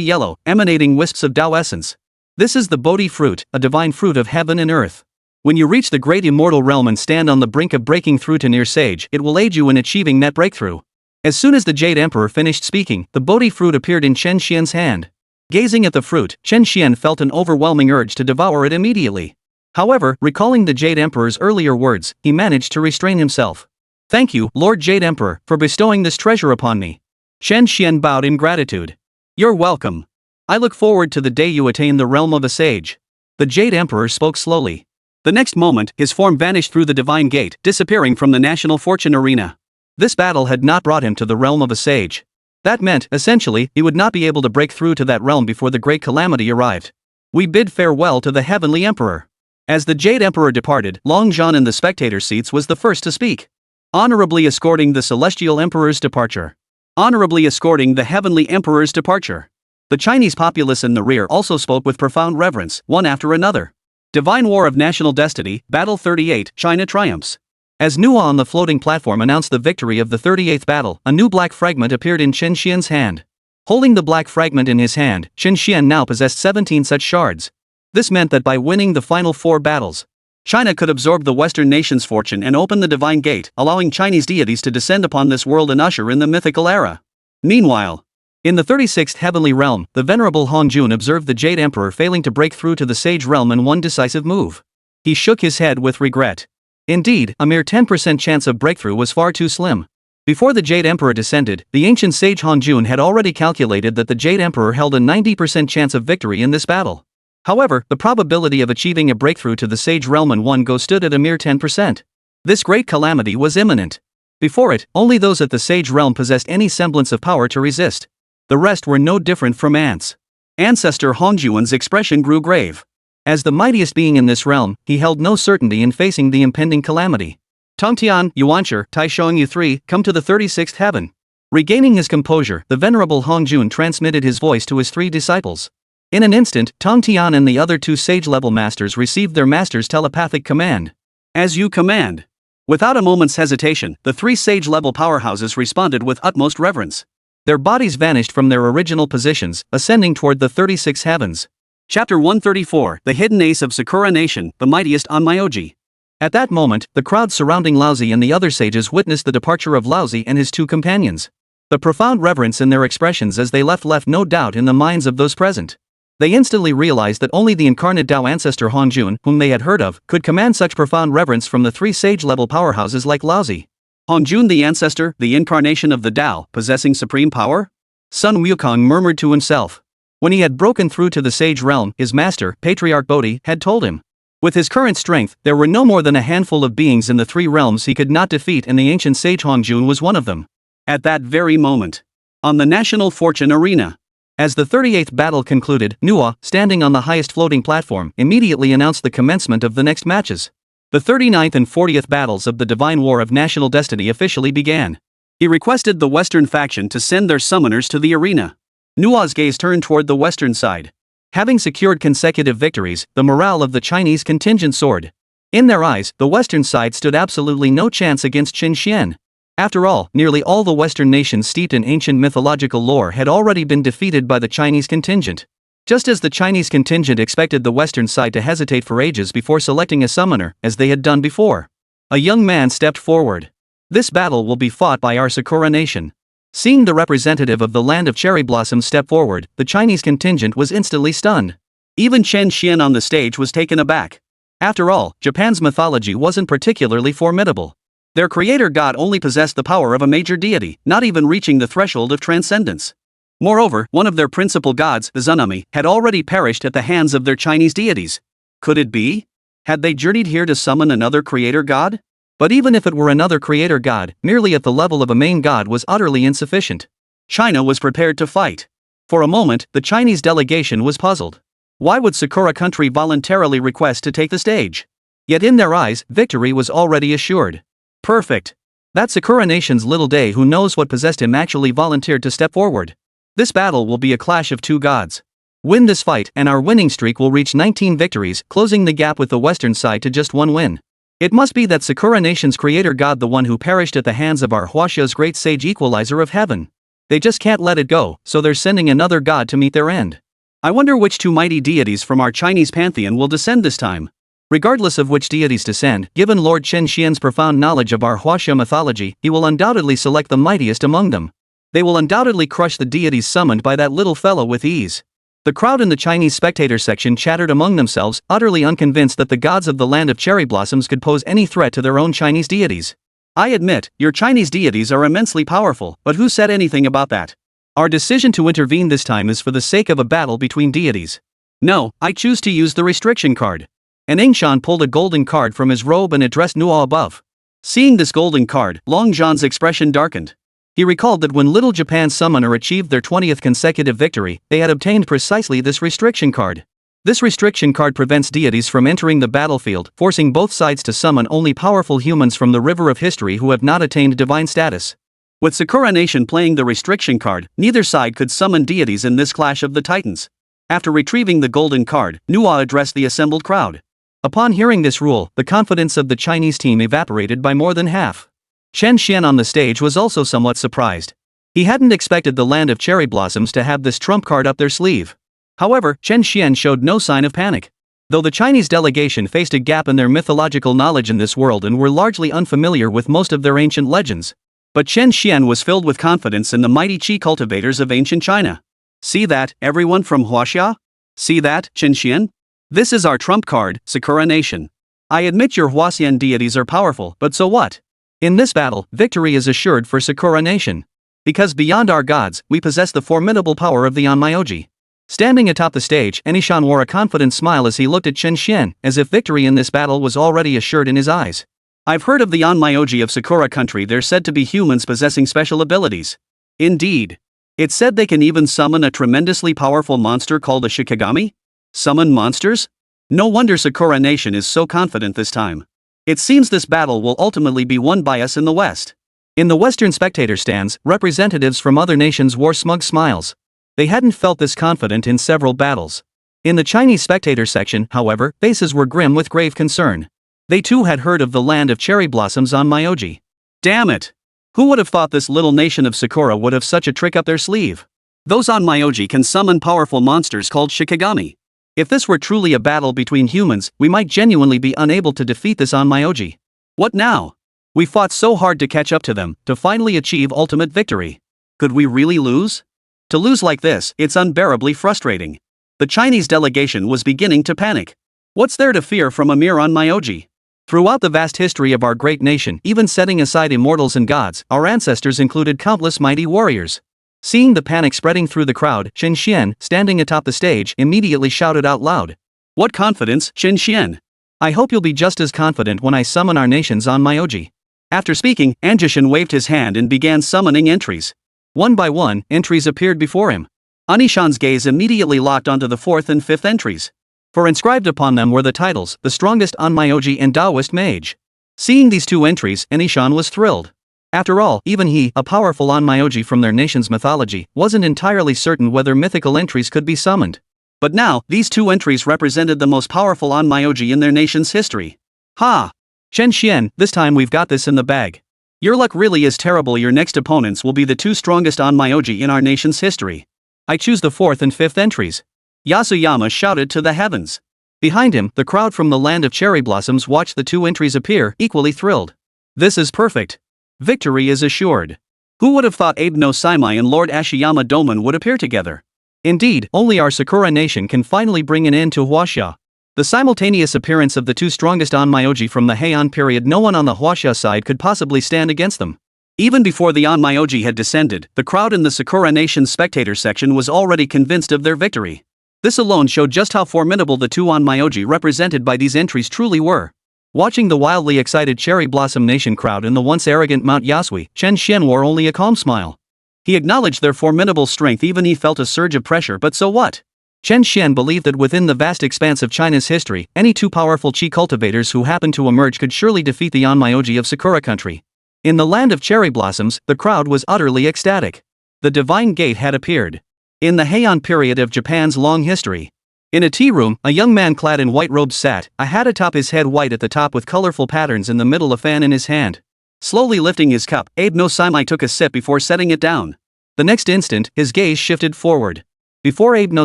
yellow, emanating wisps of Tao essence. This is the Bodhi fruit, a divine fruit of heaven and earth. When you reach the great immortal realm and stand on the brink of breaking through to near sage, it will aid you in achieving that breakthrough. As soon as the Jade Emperor finished speaking, the Bodhi fruit appeared in Chen Xian's hand. Gazing at the fruit, Chen Xuan felt an overwhelming urge to devour it immediately. However, recalling the Jade Emperor's earlier words, he managed to restrain himself. Thank you, Lord Jade Emperor, for bestowing this treasure upon me. Chen Xuan bowed in gratitude. You're welcome. I look forward to the day you attain the realm of a sage. The Jade Emperor spoke slowly. The next moment, his form vanished through the divine gate, disappearing from the National Fortune Arena. This battle had not brought him to the realm of a sage. That meant, essentially, he would not be able to break through to that realm before the great calamity arrived. We bid farewell to the Heavenly Emperor. As the Jade Emperor departed, Long Zhan in the spectator seats was the first to speak. Honorably escorting the Celestial Emperor's departure. Honorably escorting the Heavenly Emperor's departure. The Chinese populace in the rear also spoke with profound reverence, one after another. Divine War of National Destiny, Battle 38, China triumphs. As Nuwa on the floating platform announced the victory of the 38th battle, a new black fragment appeared in Chen Xian's hand. Holding the black fragment in his hand, Chen Xian now possessed 17 such shards. This meant that by winning the final 4 battles, China could absorb the Western nation's fortune and open the divine gate, allowing Chinese deities to descend upon this world and usher in the mythical era. Meanwhile, in the 36th heavenly realm, the venerable Hong Jun observed the Jade Emperor failing to break through to the sage realm in one decisive move. He shook his head with regret. Indeed, a mere 10% chance of breakthrough was far too slim. Before the Jade Emperor descended, the ancient sage Hong Jun had already calculated that the Jade Emperor held a 90% chance of victory in this battle. However, the probability of achieving a breakthrough to the sage realm in one go stood at a mere 10%. This great calamity was imminent. Before it, only those at the sage realm possessed any semblance of power to resist. The rest were no different from ants. Ancestor Hong Juan's expression grew grave. As the mightiest being in this realm, he held no certainty in facing the impending calamity. Tongtian, Yuanshi, Taisheng you 3, come to the 36th heaven. Regaining his composure, the venerable Hong Jun transmitted his voice to his 3 disciples. In an instant, Tongtian and the other 2 sage-level masters received their master's telepathic command. As you command. Without a moment's hesitation, the 3 sage-level powerhouses responded with utmost reverence. Their bodies vanished from their original positions, ascending toward the 36 heavens. Chapter 134, The Hidden Ace of Sakura Nation, the mightiest on Myoji. At that moment, the crowd surrounding Laozi and the other sages witnessed the departure of Laozi and his 2 companions. The profound reverence in their expressions as they left no doubt in the minds of those present. They instantly realized that only the incarnate Tao ancestor Hong Jun, whom they had heard of, could command such profound reverence from the 3 sage-level powerhouses like Laozi. Hong Jun the ancestor, the incarnation of the Tao, possessing supreme power? Sun Wukong murmured to himself. When he had broken through to the sage realm, his master, Patriarch Bodhi, had told him. With his current strength, there were no more than a handful of beings in the 3 realms he could not defeat, and the ancient sage Hong Jun was one of them. At that very moment, on the National Fortune Arena, as the 38th battle concluded, Nuwa, standing on the highest floating platform, immediately announced the commencement of the next matches. The 39th and 40th battles of the Divine War of National Destiny officially began. He requested the Western faction to send their summoners to the arena. Nuwa's gaze turned toward the western side. Having secured consecutive victories, the morale of the Chinese contingent soared. In their eyes, the western side stood absolutely no chance against Chen Xuan. After all, nearly all the Western nations steeped in ancient mythological lore had already been defeated by the Chinese contingent. Just as the Chinese contingent expected the Western side to hesitate for ages before selecting a summoner, as they had done before. A young man stepped forward. This battle will be fought by our Sakura Nation. Seeing the representative of the land of cherry blossoms step forward, the Chinese contingent was instantly stunned. Even Chen Xuan on the stage was taken aback. After all, Japan's mythology wasn't particularly formidable. Their creator god only possessed the power of a major deity, not even reaching the threshold of transcendence. Moreover, one of their principal gods, the Susanoo, had already perished at the hands of their Chinese deities. Could it be? Had they journeyed here to summon another creator god? But even if it were another creator god, merely at the level of a main god was utterly insufficient. China was prepared to fight. For a moment, the Chinese delegation was puzzled. Why would Sakura country voluntarily request to take the stage? Yet in their eyes, victory was already assured. Perfect. That Sakura Nation's little day who knows what possessed him actually volunteered to step forward. This battle will be a clash of two gods. Win this fight and our winning streak will reach 19 victories, closing the gap with the Western side to just one win. It must be that Sakura Nation's creator god, the one who perished at the hands of our Huaxia's great sage equalizer of heaven. They just can't let it go, so they're sending another god to meet their end. I wonder which two mighty deities from our Chinese pantheon will descend this time. Regardless of which deities descend, given Lord Chen Xuan's profound knowledge of our Huaxia mythology, he will undoubtedly select the mightiest among them. They will undoubtedly crush the deities summoned by that little fellow with ease. The crowd in the Chinese spectator section chattered among themselves, utterly unconvinced that the gods of the land of cherry blossoms could pose any threat to their own Chinese deities. I admit, your Chinese deities are immensely powerful, but who said anything about that? Our decision to intervene this time is for the sake of a battle between deities. No, I choose to use the restriction card. And Shan pulled a golden card from his robe and addressed Nuo above. Seeing this golden card, Long Zhan's expression darkened. He recalled that when Little Japan's summoner achieved their 20th consecutive victory, they had obtained precisely this restriction card. This restriction card prevents deities from entering the battlefield, forcing both sides to summon only powerful humans from the river of history who have not attained divine status. With Sakura Nation playing the restriction card, neither side could summon deities in this clash of the titans. After retrieving the golden card, Nuo addressed the assembled crowd. Upon hearing this rule, the confidence of the Chinese team evaporated by more than half. Chen Xuan on the stage was also somewhat surprised. He hadn't expected the land of cherry blossoms to have this trump card up their sleeve. However, Chen Xuan showed no sign of panic. Though the Chinese delegation faced a gap in their mythological knowledge in this world and were largely unfamiliar with most of their ancient legends. But Chen Xuan was filled with confidence in the mighty qi cultivators of ancient China. See that, everyone from Huaxia? See that, Chen Xuan? This is our trump card, Sakura Nation. I admit your Huaxian deities are powerful, but so what? In this battle, victory is assured for Sakura Nation. Because beyond our gods, we possess the formidable power of the Onmyoji. Standing atop the stage, Shan wore a confident smile as he looked at Chen Xuan, as if victory in this battle was already assured in his eyes. I've heard of the Onmyoji of Sakura country. They're said to be humans possessing special abilities. Indeed. It's said they can even summon a tremendously powerful monster called a Shikigami? Summon monsters? No wonder Sakura Nation is so confident this time. It seems this battle will ultimately be won by us in the West. In the Western spectator stands, representatives from other nations wore smug smiles. They hadn't felt this confident in several battles. In the Chinese spectator section, however, faces were grim with grave concern. They too had heard of the land of cherry blossoms on Myoji. Damn it! Who would have thought this little nation of Sakura would have such a trick up their sleeve? Those on Myoji can summon powerful monsters called Shikigami. If this were truly a battle between humans, we might genuinely be unable to defeat this Onmyoji. What now? We fought so hard to catch up to them, to finally achieve ultimate victory. Could we really lose? To lose like this, it's unbearably frustrating. The Chinese delegation was beginning to panic. What's there to fear from a mere Onmyoji? Throughout the vast history of our great nation, even setting aside immortals and gods, our ancestors included countless mighty warriors. Seeing the panic spreading through the crowd, Chen Xuan, standing atop the stage, immediately shouted out loud. What confidence, Chen Xuan? I hope you'll be just as confident when I summon our nation's Onmyoji. After speaking, Anjishan waved his hand and began summoning entries. One by one, entries appeared before him. Anishan's gaze immediately locked onto the 4th and 5th entries. For inscribed upon them were the titles, the strongest Onmyoji and Taoist mage. Seeing these two entries, Anishan was thrilled. After all, even he, a powerful Onmyoji from their nation's mythology, wasn't entirely certain whether mythical entries could be summoned. But now, these two entries represented the most powerful Onmyoji in their nation's history. Ha! Chen Xuan, this time we've got this in the bag. Your luck really is terrible. Your next opponents will be the two strongest onmyoji in our nation's history. I choose the fourth and fifth entries. Yasuyama shouted to the heavens. Behind him, the crowd from the land of cherry blossoms watched the two entries appear, equally thrilled. This is perfect. Victory is assured. Who would have thought Abe no Saimai and Lord Ashiyama Domon would appear together? Indeed, only our Sakura Nation can finally bring an end to Huaxia. The simultaneous appearance of the two strongest onmyoji from the Heian period, no one on the Huaxia side could possibly stand against them. Even before the onmyoji had descended, the crowd in the Sakura Nation spectator section was already convinced of their victory. This alone showed just how formidable the two onmyoji represented by these entries truly were. Watching the wildly excited Cherry Blossom Nation crowd and the once arrogant Mount Yasui, Chen Xuan wore only a calm smile. He acknowledged their formidable strength, even he felt a surge of pressure, but so what? Chen Xuan believed that within the vast expanse of China's history, any two powerful chi cultivators who happened to emerge could surely defeat the onmyoji of Sakura country. In the land of cherry blossoms, the crowd was utterly ecstatic. The divine gate had appeared. In the Heian period of Japan's long history. In a tea room, a young man clad in white robes sat, a hat atop his head, white at the top with colorful patterns in the middle, a fan in his hand. Slowly lifting his cup, Abe no Saimai took a sip before setting it down. The next instant, his gaze shifted forward. Before Abe no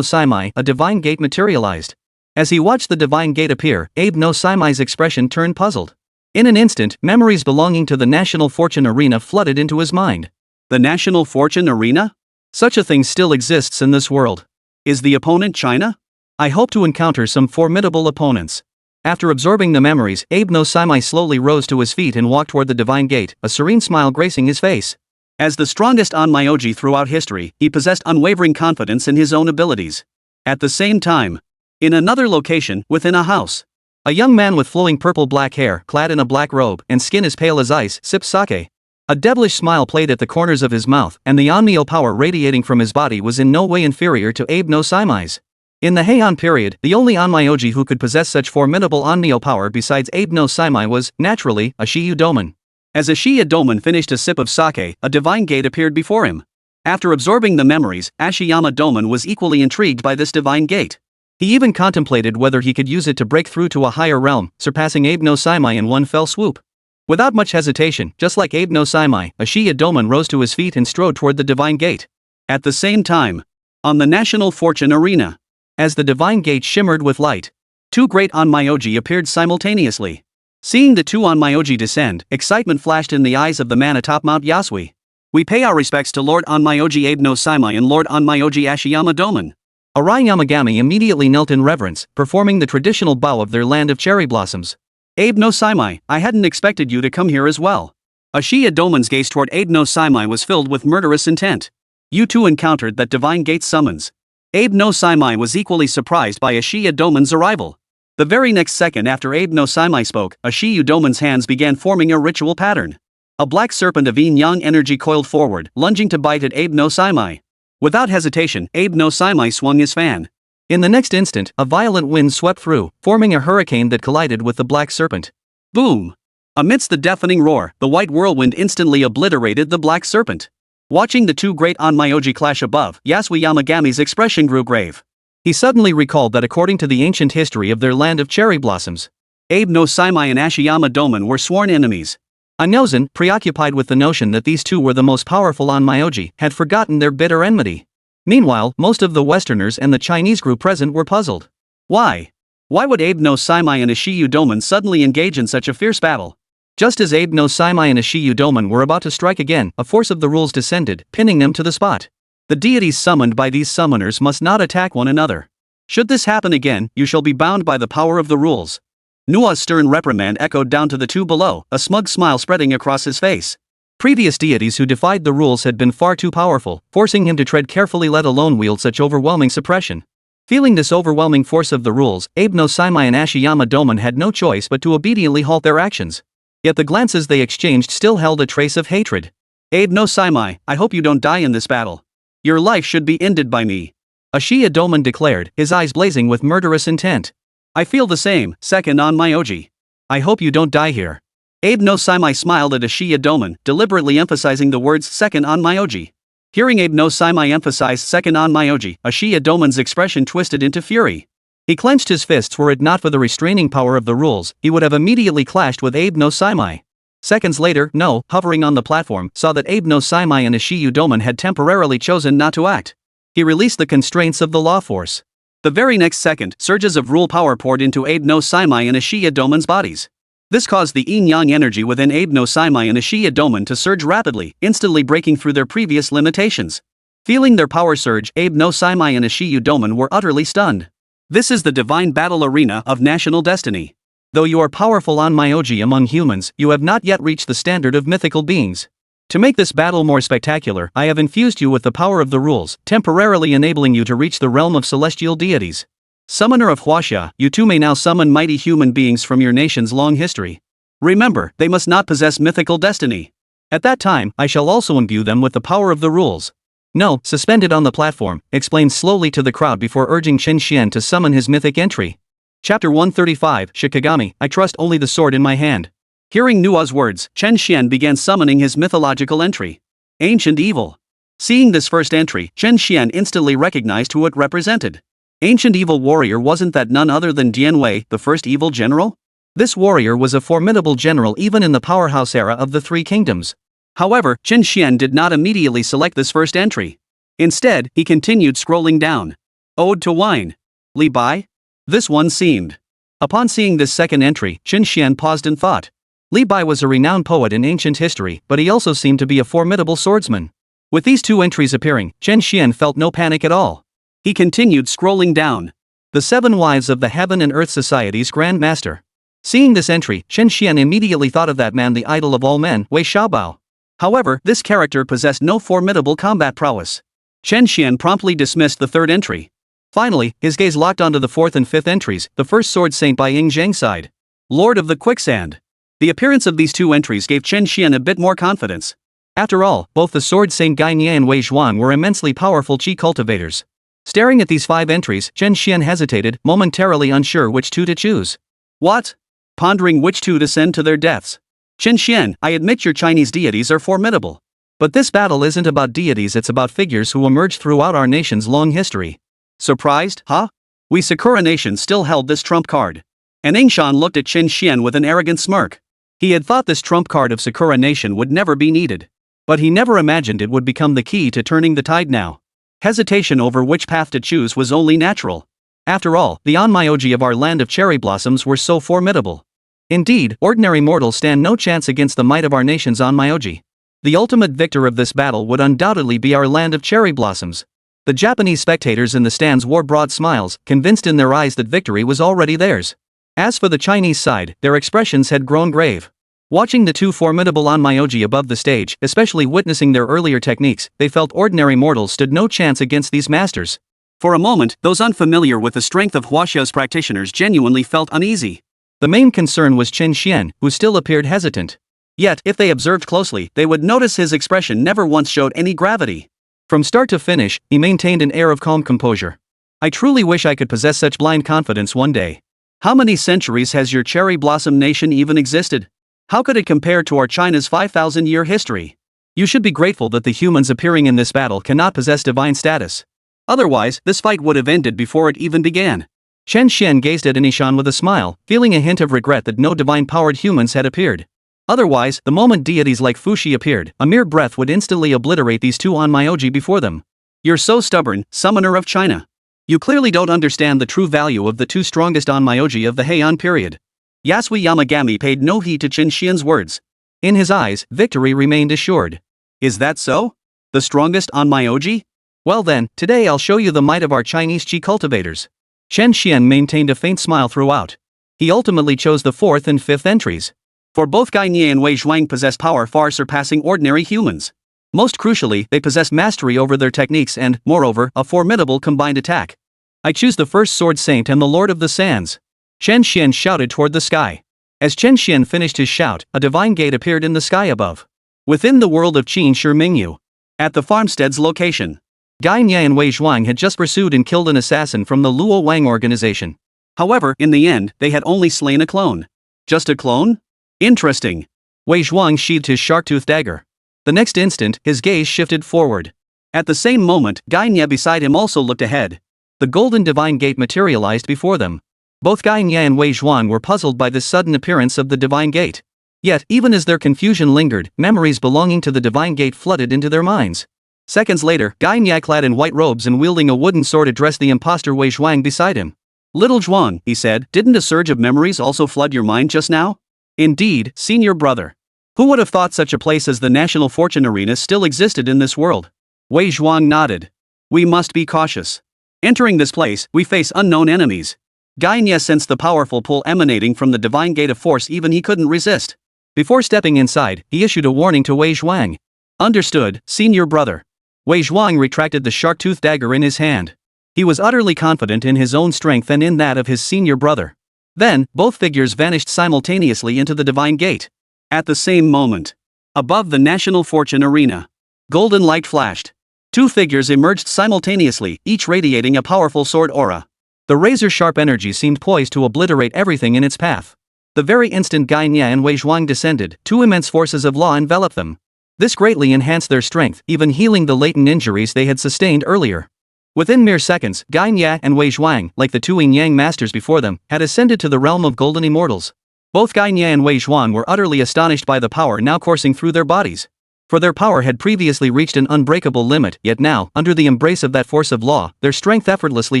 Saimai, a divine gate materialized. As he watched the divine gate appear, Abe no Saimai's expression turned puzzled. In an instant, memories belonging to the National Fortune Arena flooded into his mind. The National Fortune Arena? Such a thing still exists in this world. Is the opponent China? I hope to encounter some formidable opponents. After absorbing the memories, Abe no Saimai slowly rose to his feet and walked toward the divine gate, a serene smile gracing his face. As the strongest onmyoji throughout history, he possessed unwavering confidence in his own abilities. At the same time, in another location, within a house, a young man with flowing purple-black hair, clad in a black robe and skin as pale as ice, sipped sake. A devilish smile played at the corners of his mouth, and the onmyo power radiating from his body was in no way inferior to Abe no Saimai's. In the Heian period, the only onmyoji who could possess such formidable onmyo power besides Abe no Saimai was, naturally, a Shiyu Domon. As Ashiya Domon finished a sip of sake, a divine gate appeared before him. After absorbing the memories, Ashiyama Domon was equally intrigued by this divine gate. He even contemplated whether he could use it to break through to a higher realm, surpassing Abe no Saimai in one fell swoop. Without much hesitation, just like Abe no Saimai, Ashiya Domon rose to his feet and strode toward the divine gate. At the same time, on the National Fortune Arena, as the divine gate shimmered with light, two great onmyoji appeared simultaneously. Seeing the two onmyoji descend, excitement flashed in the eyes of the man atop Mount Yasui. We pay our respects to Lord Onmyoji Abe no Saimai and Lord Onmyoji Ashiyama Domon. Arai Yamagami immediately knelt in reverence, performing the traditional bow of their land of cherry blossoms. Abe no Saimai, I hadn't expected you to come here as well. Ashiya Domon's gaze toward Abe no Saimai was filled with murderous intent. You two encountered that divine gate summons. Abe no Saimai was equally surprised by Ashiya Domon's arrival. The very next second after Abe no Saimai spoke, Ashiyu Domon's hands began forming a ritual pattern. A black serpent of yin-yang energy coiled forward, lunging to bite at Abe no Saimai. Without hesitation, Abe no Saimai swung his fan. In the next instant, a violent wind swept through, forming a hurricane that collided with the black serpent. Boom! Amidst the deafening roar, the white whirlwind instantly obliterated the black serpent. Watching the two great onmyoji clash above, Yasui Yamagami's expression grew grave. He suddenly recalled that according to the ancient history of their land of cherry blossoms, Abe no Saimai and Ashiyama Domon were sworn enemies. Anozan, preoccupied with the notion that these two were the most powerful onmyoji, had forgotten their bitter enmity. Meanwhile, most of the Westerners and the Chinese crew present were puzzled. Why? Why would Abe no Saimai and Ashiyu Domon suddenly engage in such a fierce battle? Just as Abe no Saimai and Ashiyu Domon were about to strike again, a force of the rules descended, pinning them to the spot. The deities summoned by these summoners must not attack one another. Should this happen again, you shall be bound by the power of the rules. Nua's stern reprimand echoed down to the two below, a smug smile spreading across his face. Previous deities who defied the rules had been far too powerful, forcing him to tread carefully, let alone wield such overwhelming suppression. Feeling this overwhelming force of the rules, Abe no Saimai and Ashiyama Domon had no choice but to obediently halt their actions. Yet the glances they exchanged still held a trace of hatred. Abe no Saimai, I hope you don't die in this battle. Your life should be ended by me. Ashiya Domon declared, his eyes blazing with murderous intent. I feel the same, second onmyoji. I hope you don't die here. Abe no Saimai smiled at Ashiya Domon, deliberately emphasizing the words second onmyoji. Hearing Abe no Saimai emphasize second onmyoji, Ashiya Domon's expression twisted into fury. He clenched his fists. Were it not for the restraining power of the rules, he would have immediately clashed with Abe no Saimai. Seconds later, No, hovering on the platform, saw that Abe no Saimai and Ishiyu Doman had temporarily chosen not to act. He released the constraints of the law force. The very next second, surges of rule power poured into Abe no Saimai and Ishiyu Doman's bodies. This caused the yin-yang energy within Abe no Saimai and Ishiyu Doman to surge rapidly, instantly breaking through their previous limitations. Feeling their power surge, Abe no Saimai and Ishiyu Doman were utterly stunned. This is the divine battle arena of national destiny. Though you are powerful on Myoji among humans, you have not yet reached the standard of mythical beings. To make this battle more spectacular, I have infused you with the power of the rules, temporarily enabling you to reach the realm of celestial deities. Summoner of Huaxia, you too may now summon mighty human beings from your nation's long history. Remember, they must not possess mythical destiny. At that time, I shall also imbue them with the power of the rules. No, suspended on the platform, explained slowly to the crowd before urging Chen Xuan to summon his mythic entry. Chapter 135, Shikigami, I trust only the sword in my hand. Hearing Nua's words, Chen Xuan began summoning his mythological entry. Ancient Evil. Seeing this first entry, Chen Xuan instantly recognized who it represented. Ancient Evil Warrior, wasn't that none other than Dian Wei, the first evil general? This warrior was a formidable general even in the powerhouse era of the Three Kingdoms. However, Chen Xuan did not immediately select this first entry. Instead, he continued scrolling down. Ode to Wine. Li Bai? This one seemed. Upon seeing this second entry, Chen Xuan paused in thought. Li Bai was a renowned poet in ancient history, but he also seemed to be a formidable swordsman. With these two entries appearing, Chen Xuan felt no panic at all. He continued scrolling down. The Seven Wives of the Heaven and Earth Society's Grand Master. Seeing this entry, Chen Xuan immediately thought of that man, the idol of all men, Wei Xiaobao. However, this character possessed no formidable combat prowess. Chen Xuan promptly dismissed the third entry. Finally, his gaze locked onto the fourth and fifth entries, the first sword saint by Ying Zhang side. Lord of the Quicksand. The appearance of these two entries gave Chen Xuan a bit more confidence. After all, both the sword saint Gai Nie and Wei Zhuang were immensely powerful chi cultivators. Staring at these 5 entries, Chen Xuan hesitated, momentarily unsure which two to choose. What? Pondering which two to send to their deaths. Chen Xuan, I admit your Chinese deities are formidable. But this battle isn't about deities, it's about figures who emerged throughout our nation's long history. Surprised, huh? We Sakura Nation still held this trump card. And Yingshan looked at Chen Xuan with an arrogant smirk. He had thought this trump card of Sakura Nation would never be needed. But he never imagined it would become the key to turning the tide now. Hesitation over which path to choose was only natural. After all, the Onmyoji of our land of cherry blossoms were so formidable. Indeed, ordinary mortals stand no chance against the might of our nation's Onmyoji. The ultimate victor of this battle would undoubtedly be our land of cherry blossoms. The Japanese spectators in the stands wore broad smiles, convinced in their eyes that victory was already theirs. As for the Chinese side, their expressions had grown grave. Watching the two formidable Onmyoji above the stage, especially witnessing their earlier techniques, they felt ordinary mortals stood no chance against these masters. For a moment, those unfamiliar with the strength of Huaxia's practitioners genuinely felt uneasy. The main concern was Chen Xuan, who still appeared hesitant. Yet, if they observed closely, they would notice his expression never once showed any gravity. From start to finish, he maintained an air of calm composure. I truly wish I could possess such blind confidence one day. How many centuries has your cherry blossom nation even existed? How could it compare to our China's 5,000-year history? You should be grateful that the humans appearing in this battle cannot possess divine status. Otherwise, this fight would have ended before it even began. Chen Xuan gazed at Anishan with a smile, feeling a hint of regret that no divine-powered humans had appeared. Otherwise, the moment deities like Fuxi appeared, a mere breath would instantly obliterate these two Onmyoji before them. You're so stubborn, summoner of China. You clearly don't understand the true value of the two strongest Onmyoji of the Heian period. Yasui Yamagami paid no heed to Chen Xian's words. In his eyes, victory remained assured. Is that so? The strongest Onmyoji? Well then, today I'll show you the might of our Chinese chi cultivators. Chen Xuan maintained a faint smile throughout. He ultimately chose the fourth and fifth entries. For both Gai Nie and Wei Zhuang possess power far surpassing ordinary humans. Most crucially, they possess mastery over their techniques and, moreover, a formidable combined attack. I choose the first sword saint and the Lord of the Sands. Chen Xuan shouted toward the sky. As Chen Xuan finished his shout, a divine gate appeared in the sky above. Within the world of Qin Shi Mingyu. At the farmstead's location. Gai Nie and Wei Zhuang had just pursued and killed an assassin from the Luo Wang organization. However, in the end, they had only slain a clone. Just a clone? Interesting. Wei Zhuang sheathed his shark-toothed dagger. The next instant, his gaze shifted forward. At the same moment, Gai Nie beside him also looked ahead. The golden divine gate materialized before them. Both Gai Nie and Wei Zhuang were puzzled by this sudden appearance of the divine gate. Yet, even as their confusion lingered, memories belonging to the divine gate flooded into their minds. Seconds later, Guy Nya clad in white robes and wielding a wooden sword addressed the impostor Wei Zhuang beside him. Little Zhuang, he said, didn't a surge of memories also flood your mind just now? Indeed, senior brother. Who would have thought such a place as the National Fortune Arena still existed in this world? Wei Zhuang nodded. We must be cautious. Entering this place, we face unknown enemies. Guy Nya sensed the powerful pull emanating from the divine gate of force even he couldn't resist. Before stepping inside, he issued a warning to Wei Zhuang. Understood, senior brother. Wei Zhuang retracted the shark-toothed dagger in his hand. He was utterly confident in his own strength and in that of his senior brother. Then, both figures vanished simultaneously into the divine gate. At the same moment, above the National Fortune Arena, golden light flashed. Two figures emerged simultaneously, each radiating a powerful sword aura. The razor-sharp energy seemed poised to obliterate everything in its path. The very instant Guy Nya and Wei Zhuang descended, two immense forces of law enveloped them. This greatly enhanced their strength, even healing the latent injuries they had sustained earlier. Within mere seconds, Guy Nya and Wei Zhuang, like the two yin-yang masters before them, had ascended to the realm of golden immortals. Both Guy Nya and Wei Zhuang were utterly astonished by the power now coursing through their bodies. For their power had previously reached an unbreakable limit, yet now, under the embrace of that force of law, their strength effortlessly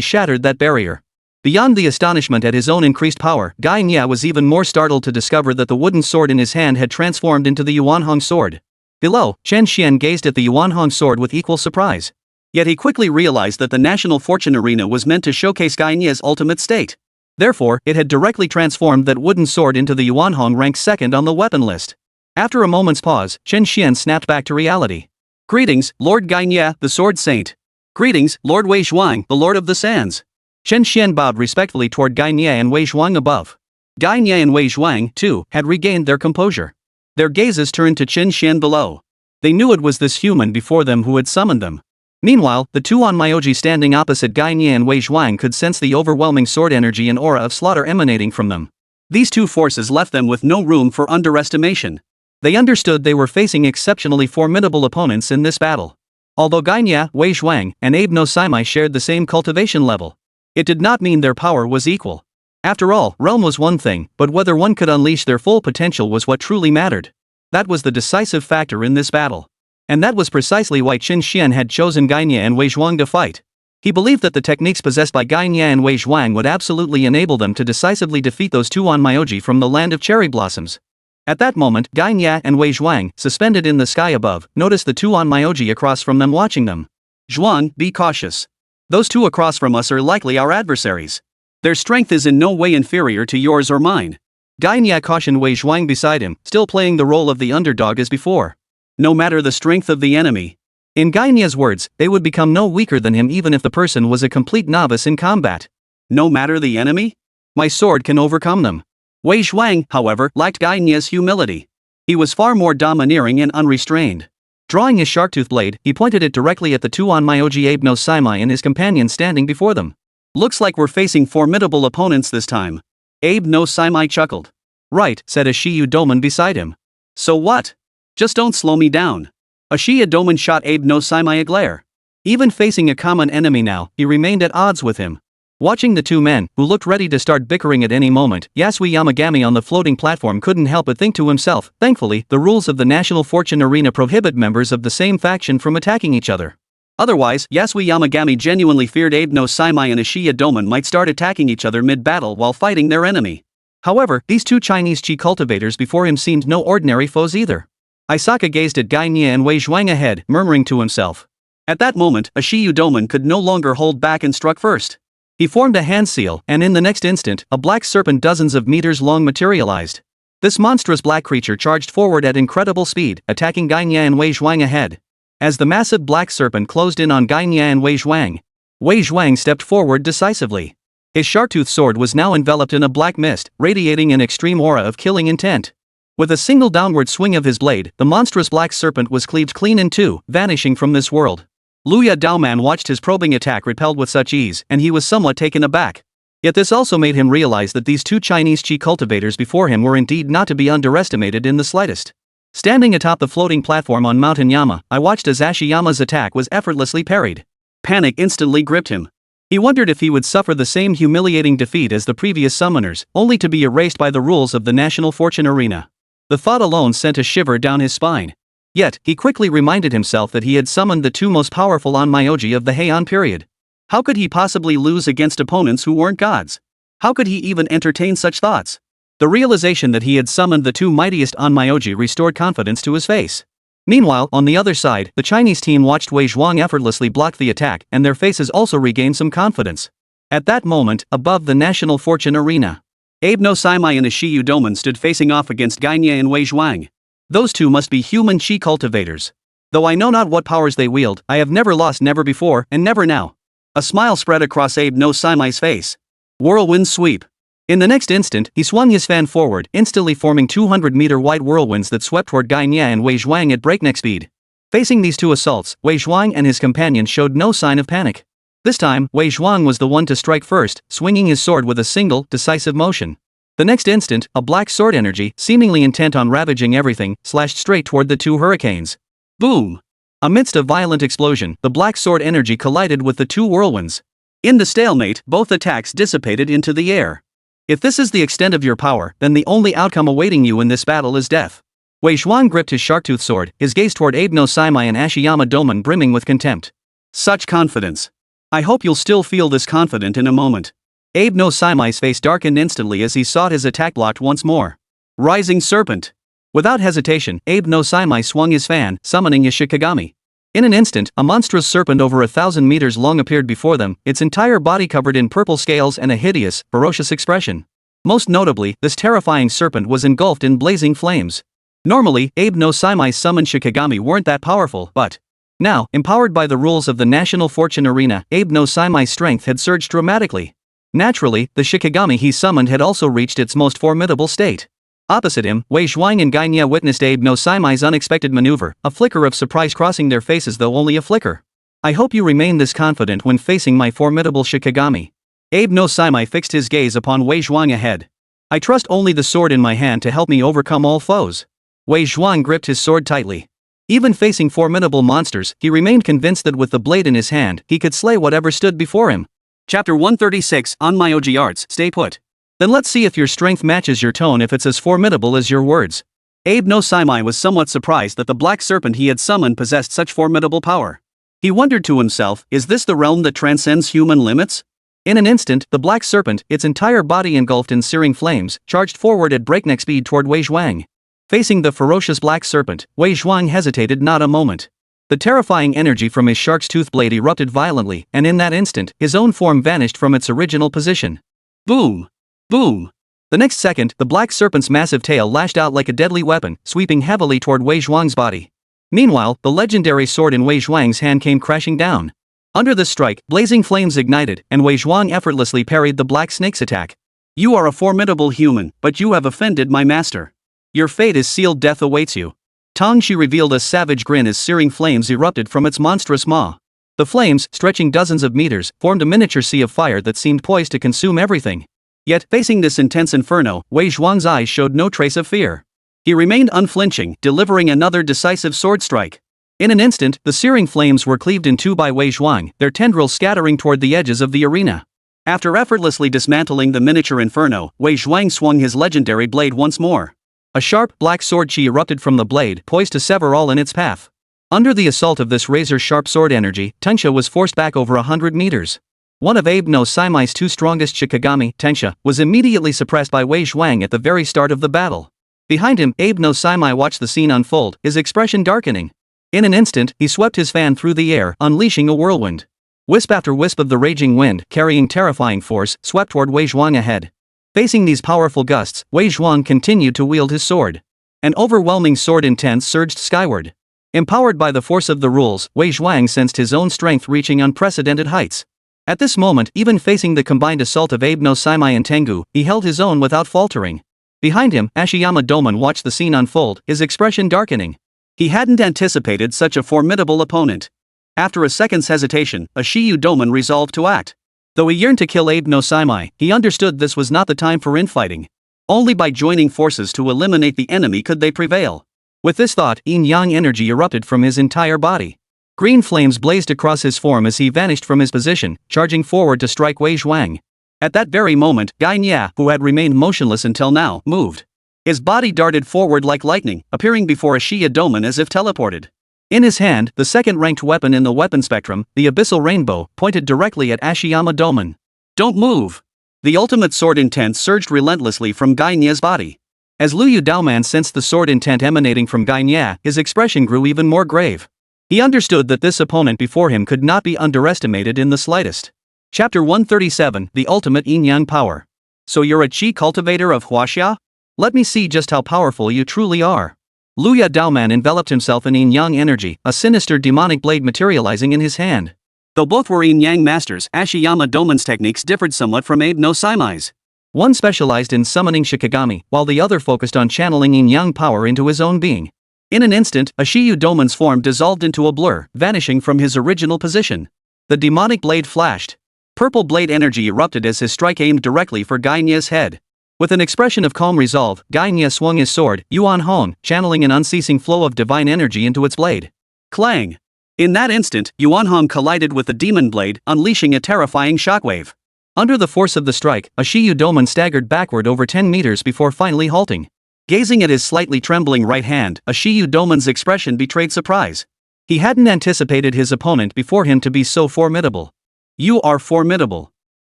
shattered that barrier. Beyond the astonishment at his own increased power, Guy Nya was even more startled to discover that the wooden sword in his hand had transformed into the Yuanhong sword. Below, Chen Xuan gazed at the Yuanhong sword with equal surprise. Yet he quickly realized that the National Fortune Arena was meant to showcase Guy Nya's ultimate state. Therefore, it had directly transformed that wooden sword into the Yuanhong ranked second on the weapon list. After a moment's pause, Chen Xuan snapped back to reality. Greetings, Lord Guy Nya, the Sword Saint. Greetings, Lord Wei Zhuang, the Lord of the Sands. Chen Xuan bowed respectfully toward Guy Nya and Wei Zhuang above. Guy Nya and Wei Zhuang, too, had regained their composure. Their gazes turned to Chen Xuan below. They knew it was this human before them who had summoned them. Meanwhile, the two onmyoji standing opposite Guy Nya and Wei Zhuang could sense the overwhelming sword energy and aura of slaughter emanating from them. These two forces left them with no room for underestimation. They understood they were facing exceptionally formidable opponents in this battle. Although Guy Nya, Wei Zhuang, and Abe no Saimai shared the same cultivation level, it did not mean their power was equal. After all, realm was one thing, but whether one could unleash their full potential was what truly mattered. That was the decisive factor in this battle. And that was precisely why Chen Xuan had chosen Guy Nya and Wei Zhuang to fight. He believed that the techniques possessed by Guy Nya and Wei Zhuang would absolutely enable them to decisively defeat those two onmyoji from the land of cherry blossoms. At that moment, Guy Nya and Wei Zhuang, suspended in the sky above, noticed the two onmyoji across from them watching them. Zhuang, be cautious. Those two across from us are likely our adversaries. Their strength is in no way inferior to yours or mine. Guy Nya cautioned Wei Zhuang beside him, still playing the role of the underdog as before. No matter the strength of the enemy. In Guy Nya's words, they would become no weaker than him even if the person was a complete novice in combat. No matter the enemy? My sword can overcome them. Wei Zhuang, however, lacked Guy Nya's humility. He was far more domineering and unrestrained. Drawing his shark-tooth blade, he pointed it directly at the two onmyoji Abe no Saimai and his companion standing before them. Looks like we're facing formidable opponents this time. Abe no Saimai chuckled. Right, said a Shiyu Doman beside him. So what? Just don't slow me down. Ashiya Doman shot Abe no Saimai a glare. Even facing a common enemy now, he remained at odds with him. Watching the two men, who looked ready to start bickering at any moment, Yasui Yamagami on the floating platform couldn't help but think to himself, thankfully, the rules of the National Fortune Arena prohibit members of the same faction from attacking each other. Otherwise, Yasui Yamagami genuinely feared Abe no Saimai and Ashiya Doman might start attacking each other mid-battle while fighting their enemy. However, these two Chinese chi cultivators before him seemed no ordinary foes either. Isaka gazed at Guy Nya and Wei Zhuang ahead, murmuring to himself. At that moment, Ashiyu Doman could no longer hold back and struck first. He formed a hand seal, and in the next instant, a black serpent dozens of meters long materialized. This monstrous black creature charged forward at incredible speed, attacking Guy Nya and Wei Zhuang ahead. As the massive black serpent closed in on Guy Nya and Wei Zhuang stepped forward decisively. His shark-toothed sword was now enveloped in a black mist, radiating an extreme aura of killing intent. With a single downward swing of his blade, the monstrous black serpent was cleaved clean in two, vanishing from this world. Luya Daoman watched his probing attack repelled with such ease, and he was somewhat taken aback. Yet this also made him realize that these two Chinese chi cultivators before him were indeed not to be underestimated in the slightest. Standing atop the floating platform on Mountain Yama, I watched as Ashiyama's attack was effortlessly parried. Panic instantly gripped him. He wondered if he would suffer the same humiliating defeat as the previous summoners, only to be erased by the rules of the National Fortune Arena. The thought alone sent a shiver down his spine. Yet, he quickly reminded himself that he had summoned the two most powerful Onmyoji of the Heian period. How could he possibly lose against opponents who weren't gods? How could he even entertain such thoughts? The realization that he had summoned the two mightiest Onmyoji restored confidence to his face. Meanwhile, on the other side, the Chinese team watched Wei Zhuang effortlessly block the attack, and their faces also regained some confidence. At that moment, above the National Fortune Arena, Abe no Saimai and Ishiyu Doman stood facing off against Gainye and Wei Zhuang. Those two must be human chi cultivators. Though I know not what powers they wield, I have never lost, never before, and never now. A smile spread across Abe no Saimai's face. Whirlwind sweep. In the next instant, he swung his fan forward, instantly forming 200-meter wide whirlwinds that swept toward Gainye and Wei Zhuang at breakneck speed. Facing these two assaults, Wei Zhuang and his companion showed no sign of panic. This time, Wei Zhuang was the one to strike first, swinging his sword with a single, decisive motion. The next instant, a black sword energy, seemingly intent on ravaging everything, slashed straight toward the two hurricanes. Boom! Amidst a violent explosion, the black sword energy collided with the two whirlwinds. In the stalemate, both attacks dissipated into the air. If this is the extent of your power, then the only outcome awaiting you in this battle is death. Wei Zhuang gripped his shark-tooth sword, his gaze toward Abe no Saimai and Ashiyama Doman brimming with contempt. Such confidence. I hope you'll still feel this confident in a moment. Abe no Saimai's face darkened instantly as he saw his attack blocked once more. Rising Serpent. Without hesitation, Abe no Saimai swung his fan, summoning his Shikigami. In an instant, a monstrous serpent over 1,000 meters long appeared before them, its entire body covered in purple scales and a hideous, ferocious expression. Most notably, this terrifying serpent was engulfed in blazing flames. Normally, Abe no Saimai's summoned Shikigami weren't that powerful, but now, empowered by the rules of the National Fortune Arena, Abe no Saimai's strength had surged dramatically. Naturally, the Shikigami he summoned had also reached its most formidable state. Opposite him, Wei Zhuang and Gainye witnessed Abe no Saimai's unexpected maneuver, a flicker of surprise crossing their faces, though only a flicker. I hope you remain this confident when facing my formidable Shikigami. Abe no Saimai fixed his gaze upon Wei Zhuang ahead. I trust only the sword in my hand to help me overcome all foes. Wei Zhuang gripped his sword tightly. Even facing formidable monsters, he remained convinced that with the blade in his hand, he could slay whatever stood before him. Chapter 136, Onmyoji Arts, Stay Put. Then let's see if your strength matches your tone, if it's as formidable as your words. Abe no Saimai was somewhat surprised that the black serpent he had summoned possessed such formidable power. He wondered to himself, is this the realm that transcends human limits? In an instant, the black serpent, its entire body engulfed in searing flames, charged forward at breakneck speed toward Wei Zhuang. Facing the ferocious black serpent, Wei Zhuang hesitated not a moment. The terrifying energy from his shark's tooth blade erupted violently, and in that instant, his own form vanished from its original position. Boom! Boom! The next second, the black serpent's massive tail lashed out like a deadly weapon, sweeping heavily toward Wei Zhuang's body. Meanwhile, the legendary sword in Wei Zhuang's hand came crashing down. Under the strike, blazing flames ignited, and Wei Zhuang effortlessly parried the black snake's attack. You are a formidable human, but you have offended my master. Your fate is sealed, death awaits you. Tongshi revealed a savage grin as searing flames erupted from its monstrous maw. The flames, stretching dozens of meters, formed a miniature sea of fire that seemed poised to consume everything. Yet, facing this intense inferno, Wei Zhuang's eyes showed no trace of fear. He remained unflinching, delivering another decisive sword strike. In an instant, the searing flames were cleaved in two by Wei Zhuang, their tendrils scattering toward the edges of the arena. After effortlessly dismantling the miniature inferno, Wei Zhuang swung his legendary blade once more. A sharp, black sword chi erupted from the blade, poised to sever all in its path. Under the assault of this razor-sharp sword energy, Tensha was forced back over 100 meters. One of Abe no Saimai's two strongest Shikigami, Tensha, was immediately suppressed by Wei Zhuang at the very start of the battle. Behind him, Abe no Saimai watched the scene unfold, his expression darkening. In an instant, he swept his fan through the air, unleashing a whirlwind. Wisp after wisp of the raging wind, carrying terrifying force, swept toward Wei Zhuang ahead. Facing these powerful gusts, Wei Zhuang continued to wield his sword. An overwhelming sword intent surged skyward. Empowered by the force of the rules, Wei Zhuang sensed his own strength reaching unprecedented heights. At this moment, even facing the combined assault of Abe no Saimai and Tengu, he held his own without faltering. Behind him, Ashiyama Doman watched the scene unfold, his expression darkening. He hadn't anticipated such a formidable opponent. After a second's hesitation, Ishiyu Doman resolved to act. Though he yearned to kill Abe no Saimai, he understood this was not the time for infighting. Only by joining forces to eliminate the enemy could they prevail. With this thought, yin-yang energy erupted from his entire body. Green flames blazed across his form as he vanished from his position, charging forward to strike Wei Zhuang. At that very moment, Gainye, who had remained motionless until now, moved. His body darted forward like lightning, appearing before Ashiya Doman as if teleported. In his hand, the second-ranked weapon in the weapon spectrum, the Abyssal Rainbow, pointed directly at Ashiyama Doman. Don't move! The ultimate sword intent surged relentlessly from Gainya's body. As Luyu Daoman sensed the sword intent emanating from Gainya, his expression grew even more grave. He understood that this opponent before him could not be underestimated in the slightest. Chapter 137, The Ultimate Yin-Yang Power. So you're a Qi cultivator of Huaxia? Let me see just how powerful you truly are. Luya Daoman enveloped himself in yin-yang energy, a sinister demonic blade materializing in his hand. Though both were yin-yang masters, Ashiyama Doman's techniques differed somewhat from Abe no Saimai's. One specialized in summoning Shikigami, while the other focused on channeling yin-yang power into his own being. In an instant, Ashiyu Doman's form dissolved into a blur, vanishing from his original position. The demonic blade flashed. Purple blade energy erupted as his strike aimed directly for Gainya's head. With an expression of calm resolve, Gainya swung his sword, Yuan Hong, channeling an unceasing flow of divine energy into its blade. Clang! In that instant, Yuan Hong collided with the demon blade, unleashing a terrifying shockwave. Under the force of the strike, Ashiyu Doman staggered backward over 10 meters before finally halting. Gazing at his slightly trembling right hand, Ashiyu Doman's expression betrayed surprise. He hadn't anticipated his opponent before him to be so formidable. You are formidable.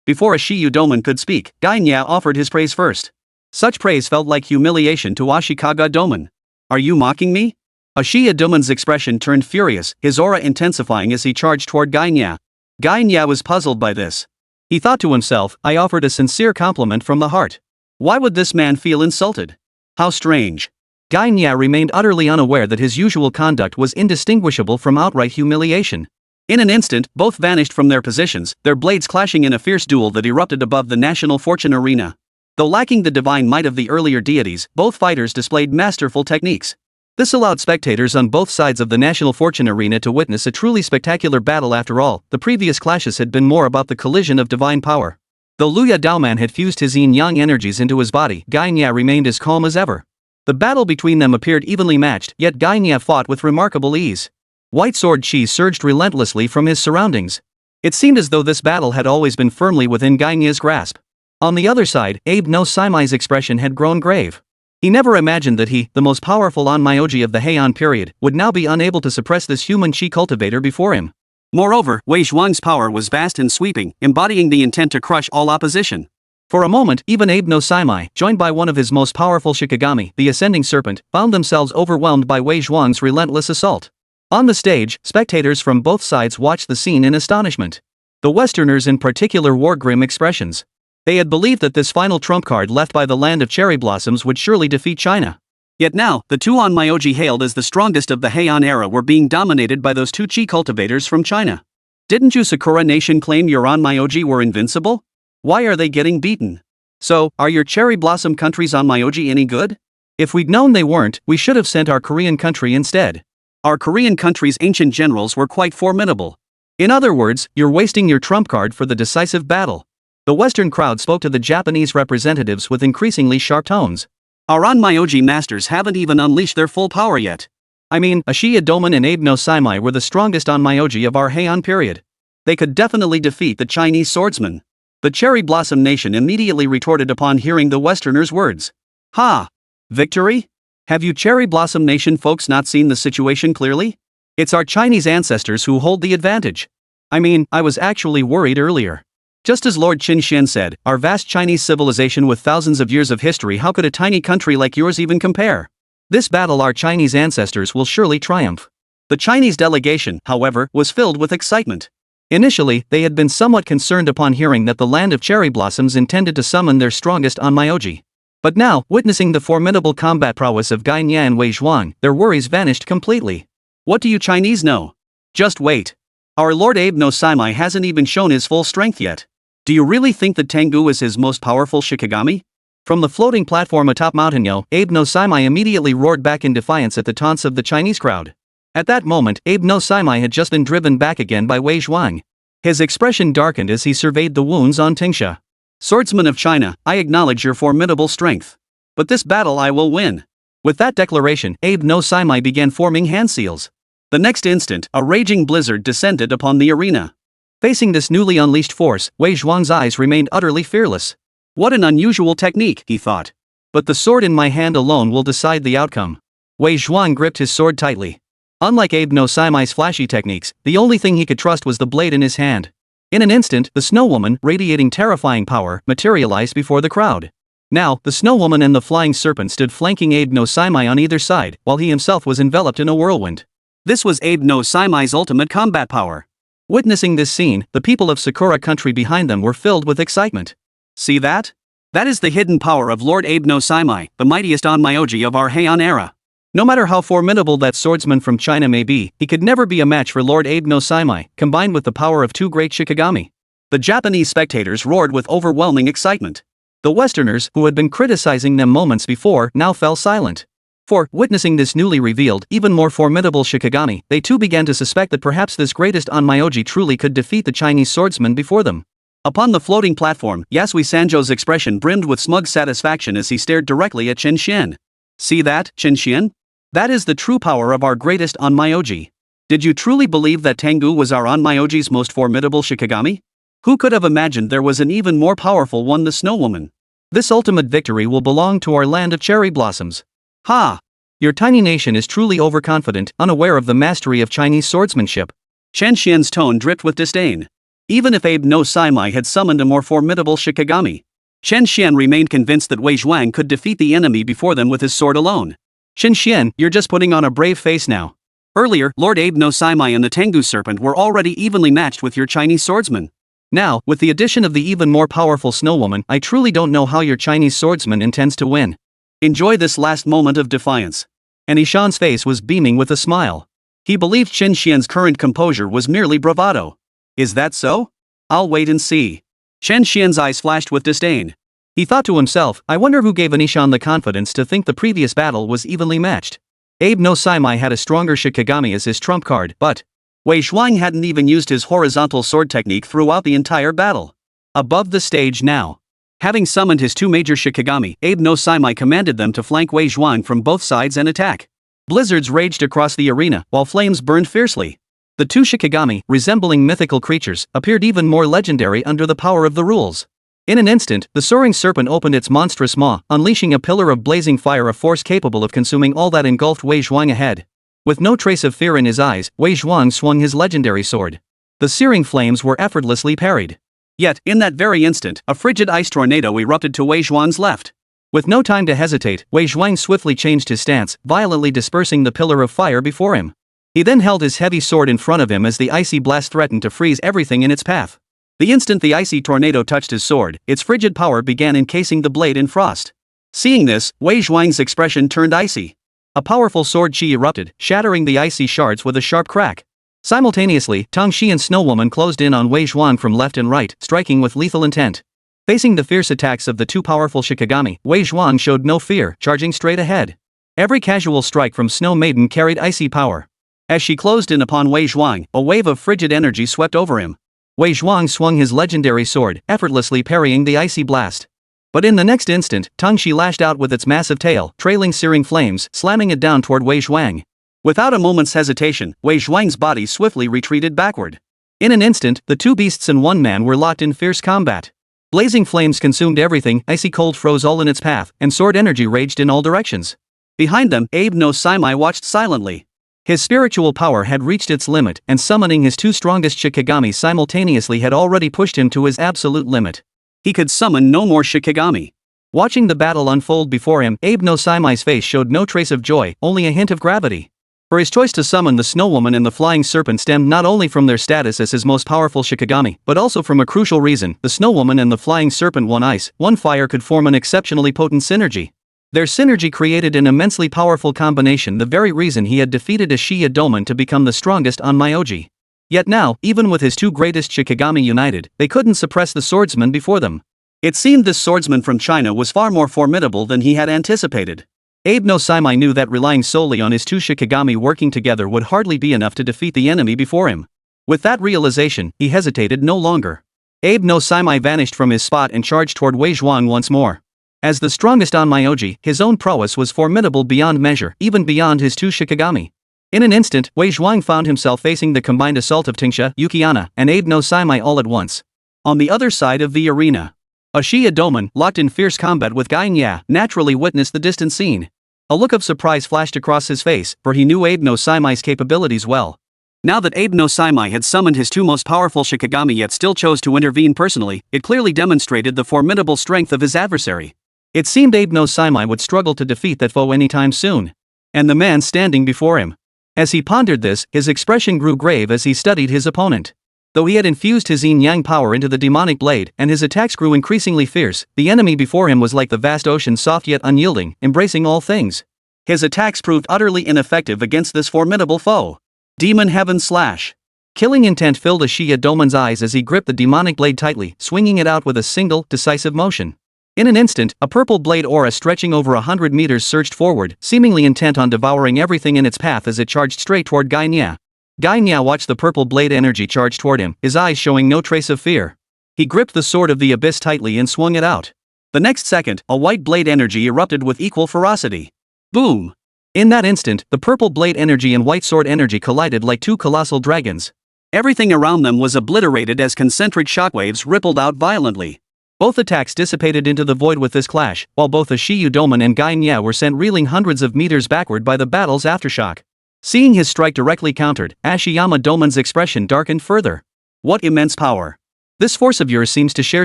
Before Ashiyu Doman could speak, Gainya offered his praise first. Such praise felt like humiliation to Ashikaga Doman. Are you mocking me? Ashiya Doman's expression turned furious, his aura intensifying as he charged toward Gainya. Gainya was puzzled by this. He thought to himself, I offered a sincere compliment from the heart. Why would this man feel insulted? How strange. Gainya remained utterly unaware that his usual conduct was indistinguishable from outright humiliation. In an instant, both vanished from their positions, their blades clashing in a fierce duel that erupted above the national fortune arena. Though lacking the divine might of the earlier deities, both fighters displayed masterful techniques. This allowed spectators on both sides of the national fortune arena to witness a truly spectacular battle. After all, the previous clashes had been more about the collision of divine power. Though Luya Daoman had fused his yin-yang energies into his body, Gainya remained as calm as ever. The battle between them appeared evenly matched, yet Gainya fought with remarkable ease. White sword chi surged relentlessly from his surroundings. It seemed as though this battle had always been firmly within Gainya's grasp. On the other side, Abe no Saimai's expression had grown grave. He never imagined that he, the most powerful onmyoji of the Heian period, would now be unable to suppress this human chi cultivator before him. Moreover, Wei Zhuang's power was vast and sweeping, embodying the intent to crush all opposition. For a moment, even Abe no Saimai, joined by one of his most powerful Shikigami, the Ascending Serpent, found themselves overwhelmed by Wei Zhuang's relentless assault. On the stage, spectators from both sides watched the scene in astonishment. The Westerners in particular wore grim expressions. They had believed that this final trump card left by the land of cherry blossoms would surely defeat China. Yet now, the two onmyoji hailed as the strongest of the Heian era were being dominated by those two chi cultivators from China. Didn't you Sakura Nation claim your onmyoji were invincible? Why are they getting beaten? So, are your cherry blossom countries onmyoji any good? If we'd known they weren't, we should have sent our Korean country instead. Our Korean country's ancient generals were quite formidable. In other words, you're wasting your trump card for the decisive battle. The Western crowd spoke to the Japanese representatives with increasingly sharp tones. Our onmyoji masters haven't even unleashed their full power yet. I mean, Ashiya Doman and Abe no Saimai were the strongest onmyoji of our Heian period. They could definitely defeat the Chinese swordsmen. The Cherry Blossom Nation immediately retorted upon hearing the Westerners' words. Ha! Victory? Have you Cherry Blossom Nation folks not seen the situation clearly? It's our Chinese ancestors who hold the advantage. I mean, I was actually worried earlier. Just as Lord Chen Xuan said, our vast Chinese civilization with thousands of years of history, how could a tiny country like yours even compare? This battle our Chinese ancestors will surely triumph. The Chinese delegation, however, was filled with excitement. Initially, they had been somewhat concerned upon hearing that the land of cherry blossoms intended to summon their strongest onmyoji. But now, witnessing the formidable combat prowess of Gainya and Wei Zhuang, their worries vanished completely. What do you Chinese know? Just wait. Our Lord Abe no Saimai hasn't even shown his full strength yet. Do you really think that Pangu is his most powerful Shikigami? From the floating platform atop Mountainyo, Abe no Saimai immediately roared back in defiance at the taunts of the Chinese crowd. At that moment, Abe no Saimai had just been driven back again by Wei Zhuang. His expression darkened as he surveyed the wounds on Tingsha. Swordsman of China, I acknowledge your formidable strength. But this battle I will win. With that declaration, Abe no Saimai began forming hand seals. The next instant, a raging blizzard descended upon the arena. Facing this newly unleashed force, Wei Zhuang's eyes remained utterly fearless. What an unusual technique, he thought. But the sword in my hand alone will decide the outcome. Wei Zhuang gripped his sword tightly. Unlike Abe no Saimai's flashy techniques, the only thing he could trust was the blade in his hand. In an instant, the Snow Woman, radiating terrifying power, materialized before the crowd. Now, the Snow Woman and the Flying Serpent stood flanking Abe no Saimai on either side, while he himself was enveloped in a whirlwind. This was Abe no Saimai's ultimate combat power. Witnessing this scene, the people of Sakura country behind them were filled with excitement. See that? That is the hidden power of Lord Abe no Saimai, the mightiest onmyoji of our Heian era. No matter how formidable that swordsman from China may be, he could never be a match for Lord Abe no Saimai, combined with the power of two great Shikigami. The Japanese spectators roared with overwhelming excitement. The Westerners, who had been criticizing them moments before, now fell silent. For, witnessing this newly revealed, even more formidable Shikigami, they too began to suspect that perhaps this greatest onmyoji truly could defeat the Chinese swordsman before them. Upon the floating platform, Yasui Sanjo's expression brimmed with smug satisfaction as he stared directly at Chen Xuan. See that, Chen Xuan? That is the true power of our greatest onmyoji. Did you truly believe that Pangu was our onmyoji's most formidable Shikigami? Who could have imagined there was an even more powerful one, the Snow Woman? This ultimate victory will belong to our land of cherry blossoms. Ha! Your tiny nation is truly overconfident, unaware of the mastery of Chinese swordsmanship. Chen Xian's tone dripped with disdain. Even if Abe no Saimai had summoned a more formidable Shikigami, Chen Xian remained convinced that Wei Zhuang could defeat the enemy before them with his sword alone. Chen Xuan, you're just putting on a brave face now. Earlier, Lord Abe no Saimai and the Pangu serpent were already evenly matched with your Chinese swordsman. Now, with the addition of the even more powerful Snow Woman, I truly don't know how your Chinese swordsman intends to win. Enjoy this last moment of defiance. Anishan's face was beaming with a smile. He believed Chen Xian's current composure was merely bravado. Is that so? I'll wait and see. Chen Xian's eyes flashed with disdain. He thought to himself, I wonder who gave Anishan the confidence to think the previous battle was evenly matched. Abe no Saimai had a stronger Shikigami as his trump card, but Wei Zhuang hadn't even used his horizontal sword technique throughout the entire battle. Above the stage now. Having summoned his two major Shikigami, Abe no Saimai commanded them to flank Wei Zhuang from both sides and attack. Blizzards raged across the arena, while flames burned fiercely. The two Shikigami, resembling mythical creatures, appeared even more legendary under the power of the rules. In an instant, the soaring serpent opened its monstrous maw, unleashing a pillar of blazing fire, a force capable of consuming all that engulfed Wei Zhuang ahead. With no trace of fear in his eyes, Wei Zhuang swung his legendary sword. The searing flames were effortlessly parried. Yet, in that very instant, a frigid ice tornado erupted to Wei Zhuang's left. With no time to hesitate, Wei Zhuang swiftly changed his stance, violently dispersing the pillar of fire before him. He then held his heavy sword in front of him as the icy blast threatened to freeze everything in its path. The instant the icy tornado touched his sword, its frigid power began encasing the blade in frost. Seeing this, Wei Zhuang's expression turned icy. A powerful sword chi erupted, shattering the icy shards with a sharp crack. Simultaneously, Tang Shi and Snow Woman closed in on Wei Zhuang from left and right, striking with lethal intent. Facing the fierce attacks of the two powerful Shikigami, Wei Zhuang showed no fear, charging straight ahead. Every casual strike from Snow Maiden carried icy power. As she closed in upon Wei Zhuang, a wave of frigid energy swept over him. Wei Zhuang swung his legendary sword, effortlessly parrying the icy blast. But in the next instant, Tang Shi lashed out with its massive tail, trailing searing flames, slamming it down toward Wei Zhuang. Without a moment's hesitation, Wei Zhuang's body swiftly retreated backward. In an instant, the two beasts and one man were locked in fierce combat. Blazing flames consumed everything, icy cold froze all in its path, and sword energy raged in all directions. Behind them, Abe no Saimai watched silently. His spiritual power had reached its limit, and summoning his two strongest Shikigami simultaneously had already pushed him to his absolute limit. He could summon no more Shikigami. Watching the battle unfold before him, Abe no Saimai's face showed no trace of joy, only a hint of gravity. For his choice to summon the Snow Woman and the Flying Serpent stemmed not only from their status as his most powerful Shikigami, but also from a crucial reason: the Snow Woman and the Flying Serpent, one ice, one fire, could form an exceptionally potent synergy. Their synergy created an immensely powerful combination, the very reason he had defeated a Shi Adoman to become the strongest onmyoji. Yet now, even with his two greatest Shikigami united, they couldn't suppress the swordsman before them. It seemed this swordsman from China was far more formidable than he had anticipated. Abe no Saimai knew that relying solely on his two Shikigami working together would hardly be enough to defeat the enemy before him. With that realization, he hesitated no longer. Abe no Saimai vanished from his spot and charged toward Wei Zhuang once more. As the strongest onmyoji, his own prowess was formidable beyond measure, even beyond his two Shikigami. In an instant, Wei Zhuang found himself facing the combined assault of Tingsha, Yukiana, and Abe no Saimai all at once. On the other side of the arena, Ashia Doman, locked in fierce combat with Gainya, naturally witnessed the distant scene. A look of surprise flashed across his face, for he knew Abe no Saimai's capabilities well. Now that Abe no Saimai had summoned his two most powerful Shikigami yet still chose to intervene personally, it clearly demonstrated the formidable strength of his adversary. It seemed Abe no Saimai would struggle to defeat that foe anytime soon. And the man standing before him. As he pondered this, his expression grew grave as he studied his opponent. Though he had infused his yin-yang power into the demonic blade and his attacks grew increasingly fierce, the enemy before him was like the vast ocean, soft yet unyielding, embracing all things. His attacks proved utterly ineffective against this formidable foe. Demon Heaven Slash. Killing intent filled Ashia Doman's eyes as he gripped the demonic blade tightly, swinging it out with a single, decisive motion. In an instant, a purple blade aura stretching over 100 meters surged forward, seemingly intent on devouring everything in its path as it charged straight toward Gainya. Gainya watched the purple blade energy charge toward him, his eyes showing no trace of fear. He gripped the sword of the abyss tightly and swung it out. The next second, a white blade energy erupted with equal ferocity. Boom! In that instant, the purple blade energy and white sword energy collided like two colossal dragons. Everything around them was obliterated as concentric shockwaves rippled out violently. Both attacks dissipated into the void with this clash, while both Ashia Doman and Gainya were sent reeling hundreds of meters backward by the battle's aftershock. Seeing his strike directly countered, Ashiyama Doman's expression darkened further. What immense power! This force of yours seems to share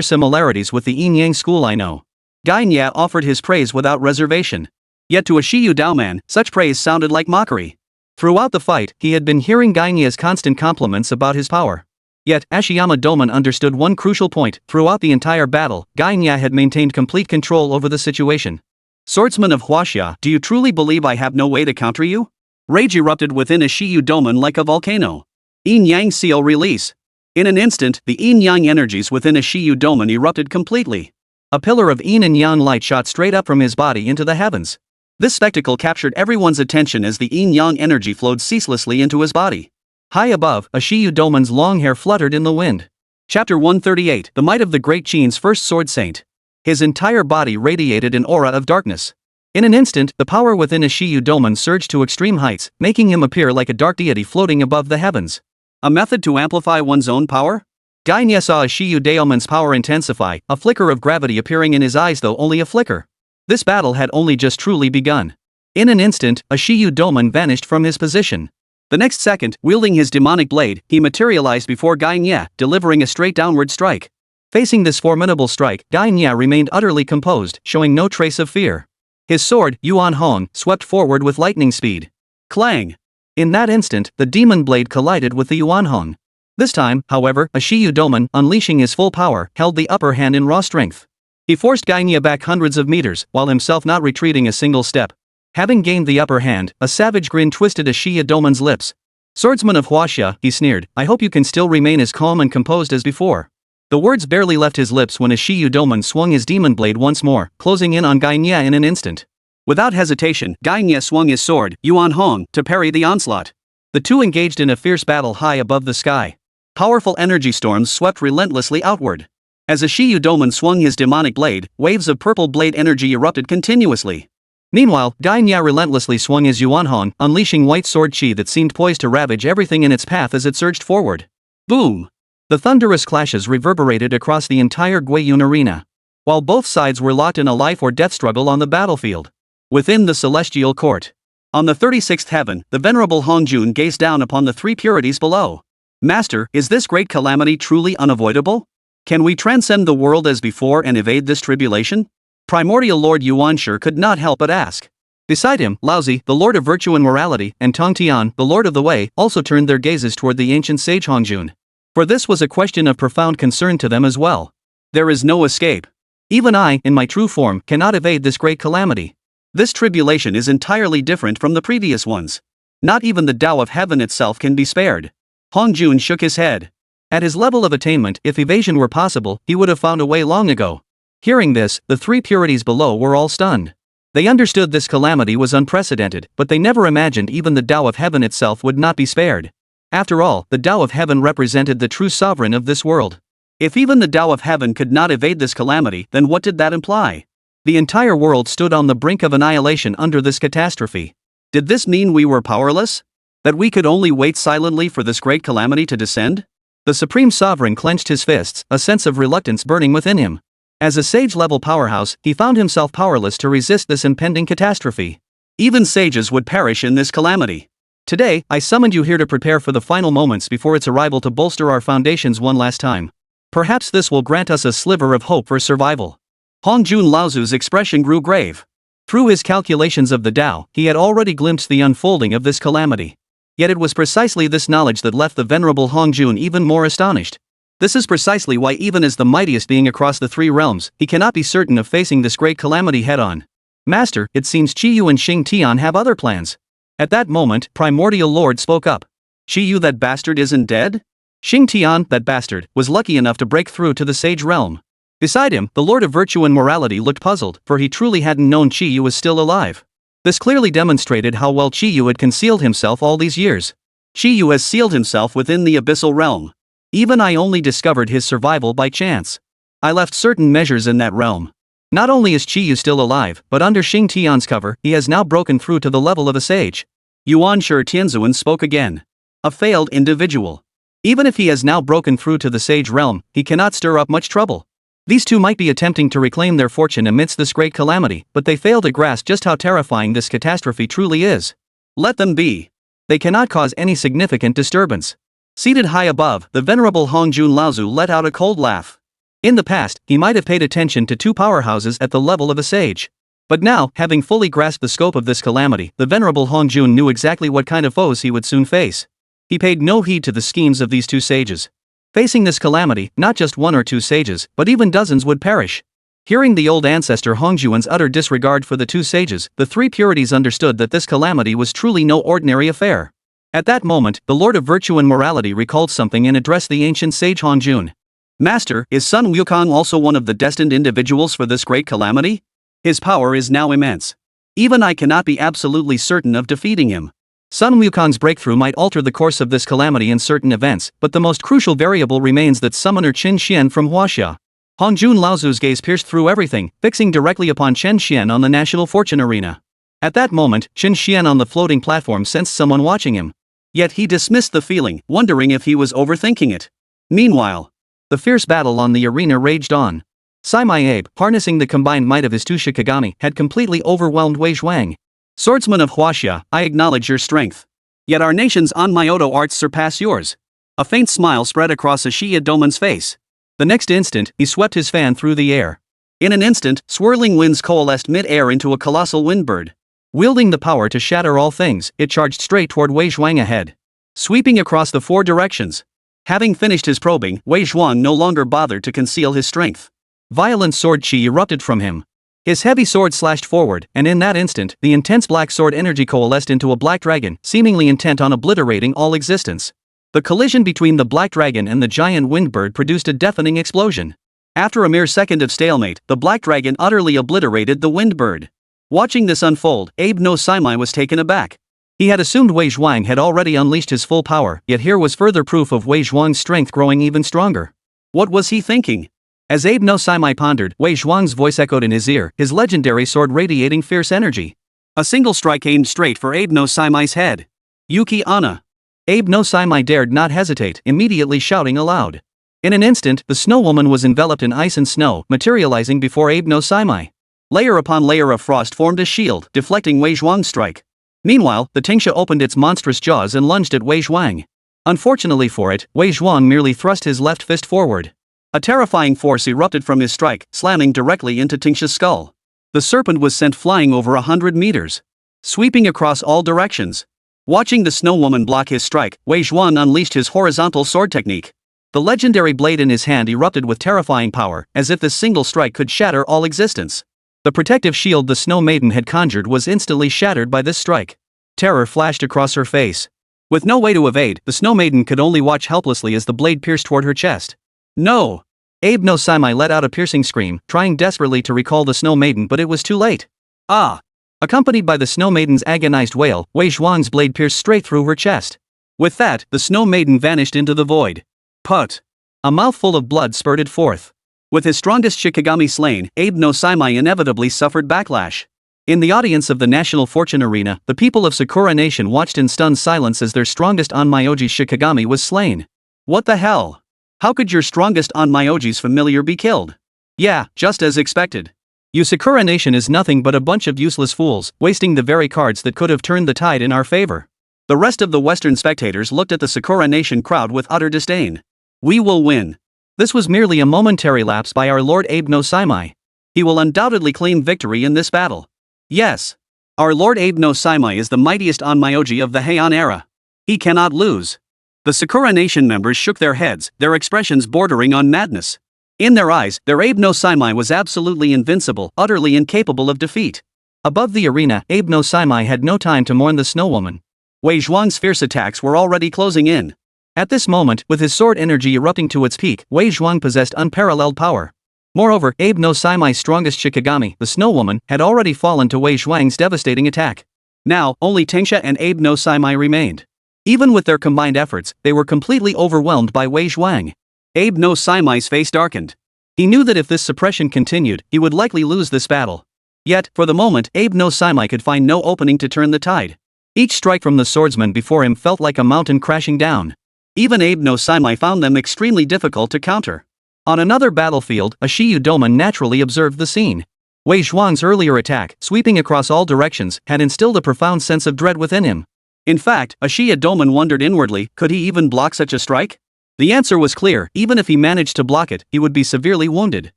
similarities with the yin-yang school I know. Gainya offered his praise without reservation. Yet to Ashia Daoman, such praise sounded like mockery. Throughout the fight, he had been hearing Gainya's constant compliments about his power. Yet, Ashiyama Doman understood one crucial point: throughout the entire battle, Gainya had maintained complete control over the situation. Swordsman of Huaxia, do you truly believe I have no way to counter you? Rage erupted within Ashia Doman like a volcano. Yin-yang seal release. In an instant, the yin-yang energies within Ashia Doman erupted completely. A pillar of yin and yang light shot straight up from his body into the heavens. This spectacle captured everyone's attention as the yin-yang energy flowed ceaselessly into his body. High above, Ashia Doman's long hair fluttered in the wind. Chapter 138, The Might of the Great Qin's First Sword Saint. His entire body radiated an aura of darkness. In an instant, the power within Ashia Doman surged to extreme heights, making him appear like a dark deity floating above the heavens. A method to amplify one's own power? Gainya saw Ashia Daoman's power intensify, a flicker of gravity appearing in his eyes, though only a flicker. This battle had only just truly begun. In an instant, Ashia Doman vanished from his position. The next second, wielding his demonic blade, he materialized before Gainya, delivering a straight downward strike. Facing this formidable strike, Gainya remained utterly composed, showing no trace of fear. His sword, Yuan Hong, swept forward with lightning speed. Clang! In that instant, the demon blade collided with the Yuan Hong. This time, however, Ashia Doman, unleashing his full power, held the upper hand in raw strength. He forced Gainya back hundreds of meters, while himself not retreating a single step. Having gained the upper hand, a savage grin twisted Ashia Doman's lips. Swordsman of Huaxia, he sneered, I hope you can still remain as calm and composed as before. The words barely left his lips when Ashia Doman swung his demon blade once more, closing in on Gainya in an instant. Without hesitation, Gainya swung his sword, Yuan Hong, to parry the onslaught. The two engaged in a fierce battle high above the sky. Powerful energy storms swept relentlessly outward. As Ashia Doman swung his demonic blade, waves of purple blade energy erupted continuously. Meanwhile, Gainya relentlessly swung his Yuan Hong, unleashing white sword chi that seemed poised to ravage everything in its path as it surged forward. Boom! The thunderous clashes reverberated across the entire Guiyun arena. While both sides were locked in a life-or-death struggle on the battlefield. Within the celestial court. On the 36th heaven, the venerable Hongjun gazed down upon the three purities below. Master, is this great calamity truly unavoidable? Can we transcend the world as before and evade this tribulation? Primordial Lord Yuanshi could not help but ask. Beside him, Laozi, the Lord of Virtue and Morality, and Tong Tian, the Lord of the Way, also turned their gazes toward the ancient sage Hongjun. For this was a question of profound concern to them as well. There is no escape. Even I, in my true form, cannot evade this great calamity. This tribulation is entirely different from the previous ones. Not even the Tao of Heaven itself can be spared. Hongjun shook his head. At his level of attainment, if evasion were possible, he would have found a way long ago. Hearing this, the three purities below were all stunned. They understood this calamity was unprecedented, but they never imagined even the Tao of Heaven itself would not be spared. After all, the Tao of Heaven represented the true sovereign of this world. If even the Tao of Heaven could not evade this calamity, then what did that imply? The entire world stood on the brink of annihilation under this catastrophe. Did this mean we were powerless? That we could only wait silently for this great calamity to descend? The Supreme Sovereign clenched his fists, a sense of reluctance burning within him. As a sage-level powerhouse, he found himself powerless to resist this impending catastrophe. Even sages would perish in this calamity. Today, I summoned you here to prepare for the final moments before its arrival to bolster our foundations one last time. Perhaps this will grant us a sliver of hope for survival. Hongjun Laozu's expression grew grave. Through his calculations of the Tao, he had already glimpsed the unfolding of this calamity. Yet it was precisely this knowledge that left the venerable Hongjun even more astonished. This is precisely why, even as the mightiest being across the three realms, he cannot be certain of facing this great calamity head-on. Master, it seems Qiyu and Xing Tian have other plans. At that moment, Primordial Lord spoke up. Qiyu, that bastard, isn't dead? Xing Tian, that bastard, was lucky enough to break through to the sage realm. Beside him, the Lord of Virtue and Morality looked puzzled, for he truly hadn't known Qiyu was still alive. This clearly demonstrated how well Qiyu had concealed himself all these years. Qiyu has sealed himself within the abyssal realm. Even I only discovered his survival by chance. I left certain measures in that realm. Not only is Qiyu still alive, but under Xing Tian's cover, he has now broken through to the level of a sage. Yuan Shi Tianzuan spoke again. A failed individual. Even if he has now broken through to the sage realm, he cannot stir up much trouble. These two might be attempting to reclaim their fortune amidst this great calamity, but they fail to grasp just how terrifying this catastrophe truly is. Let them be. They cannot cause any significant disturbance. Seated high above, the venerable Hongjun Laozu let out a cold laugh. In the past, he might have paid attention to two powerhouses at the level of a sage. But now, having fully grasped the scope of this calamity, the venerable Hongjun knew exactly what kind of foes he would soon face. He paid no heed to the schemes of these two sages. Facing this calamity, not just one or two sages, but even dozens would perish. Hearing the old ancestor Hongjuan's utter disregard for the two sages, the three purities understood that this calamity was truly no ordinary affair. At that moment, the Lord of Virtue and Morality recalled something and addressed the ancient sage Hongjun. Master, is Sun Wukong also one of the destined individuals for this great calamity? His power is now immense. Even I cannot be absolutely certain of defeating him. Sun Wukong's breakthrough might alter the course of this calamity in certain events, but the most crucial variable remains that summoner Chen Xuan from Huaxia. Hongjun Laozu's gaze pierced through everything, fixing directly upon Chen Xuan on the national fortune arena. At that moment, Chen Xuan on the floating platform sensed someone watching him. Yet he dismissed the feeling, wondering if he was overthinking it. Meanwhile, the fierce battle on the arena raged on. Saimai Abe, harnessing the combined might of his two Shikigami, had completely overwhelmed Wei Zhuang. Swordsman of Huaxia, I acknowledge your strength. Yet our nation's Onmyoto arts surpass yours. A faint smile spread across Ashiya Doman's face. The next instant, he swept his fan through the air. In an instant, swirling winds coalesced mid-air into a colossal windbird. Wielding the power to shatter all things, it charged straight toward Wei Zhuang ahead. Sweeping across the four directions. Having finished his probing, Wei Zhuang no longer bothered to conceal his strength. Violent sword chi erupted from him. His heavy sword slashed forward, and in that instant, the intense black sword energy coalesced into a black dragon, seemingly intent on obliterating all existence. The collision between the black dragon and the giant windbird produced a deafening explosion. After a mere second of stalemate, the black dragon utterly obliterated the windbird. Watching this unfold, Abe no Saimai was taken aback. He had assumed Wei Zhuang had already unleashed his full power, yet here was further proof of Wei Zhuang's strength growing even stronger. What was he thinking? As Abe no Saimai pondered, Wei Zhuang's voice echoed in his ear, his legendary sword radiating fierce energy. A single strike aimed straight for Abe no Saimai's head. Yuki Anna. Abe no Saimai dared not hesitate, immediately shouting aloud. In an instant, the snow woman was enveloped in ice and snow, materializing before Abe no Saimai. Layer upon layer of frost formed a shield, deflecting Wei Zhuang's strike. Meanwhile, the Tingsha opened its monstrous jaws and lunged at Wei Zhuang. Unfortunately for it, Wei Zhuang merely thrust his left fist forward. A terrifying force erupted from his strike, slamming directly into Tingsha's skull. The serpent was sent flying over 100 meters, sweeping across all directions. Watching the snow woman block his strike, Wei Zhuang unleashed his horizontal sword technique. The legendary blade in his hand erupted with terrifying power, as if this single strike could shatter all existence. The protective shield the Snow Maiden had conjured was instantly shattered by this strike. Terror flashed across her face. With no way to evade, the Snow Maiden could only watch helplessly as the blade pierced toward her chest. No! Abe no Saimai let out a piercing scream, trying desperately to recall the Snow Maiden, but it was too late. Ah! Accompanied by the Snow Maiden's agonized wail, Wei Zhuang's blade pierced straight through her chest. With that, the Snow Maiden vanished into the void. Put! A mouthful of blood spurted forth. With his strongest Shikigami slain, Abe no Saimai inevitably suffered backlash. In the audience of the National Fortune Arena, the people of Sakura Nation watched in stunned silence as their strongest Onmyoji Shikigami was slain. What the hell? How could your strongest Onmyoji's familiar be killed? Yeah, just as expected. Your Sakura Nation is nothing but a bunch of useless fools, wasting the very cards that could have turned the tide in our favor. The rest of the Western spectators looked at the Sakura Nation crowd with utter disdain. We will win. This was merely a momentary lapse by our Lord Abe no Saimai. He will undoubtedly claim victory in this battle. Yes. Our Lord Abe no Saimai is the mightiest onmyoji of the Heian era. He cannot lose. The Sakura Nation members shook their heads, their expressions bordering on madness. In their eyes, their Abe no Saimai was absolutely invincible, utterly incapable of defeat. Above the arena, Abe no Saimai had no time to mourn the snow woman. Wei Zhuang's fierce attacks were already closing in. At this moment, with his sword energy erupting to its peak, Wei Zhuang possessed unparalleled power. Moreover, Abe no Saimai's strongest Shikigami, the snow woman, had already fallen to Wei Zhuang's devastating attack. Now, only Tengsha and Abe no Saimai remained. Even with their combined efforts, they were completely overwhelmed by Wei Zhuang. Abe no Saimai's face darkened. He knew that if this suppression continued, he would likely lose this battle. Yet, for the moment, Abe no Saimai could find no opening to turn the tide. Each strike from the swordsman before him felt like a mountain crashing down. Even Abe no Saimai found them extremely difficult to counter. On another battlefield, a Shiyu Doman naturally observed the scene. Wei Zhuang's earlier attack, sweeping across all directions, had instilled a profound sense of dread within him. In fact, a Shiyu Doman wondered inwardly, could he even block such a strike? The answer was clear, even if he managed to block it, he would be severely wounded.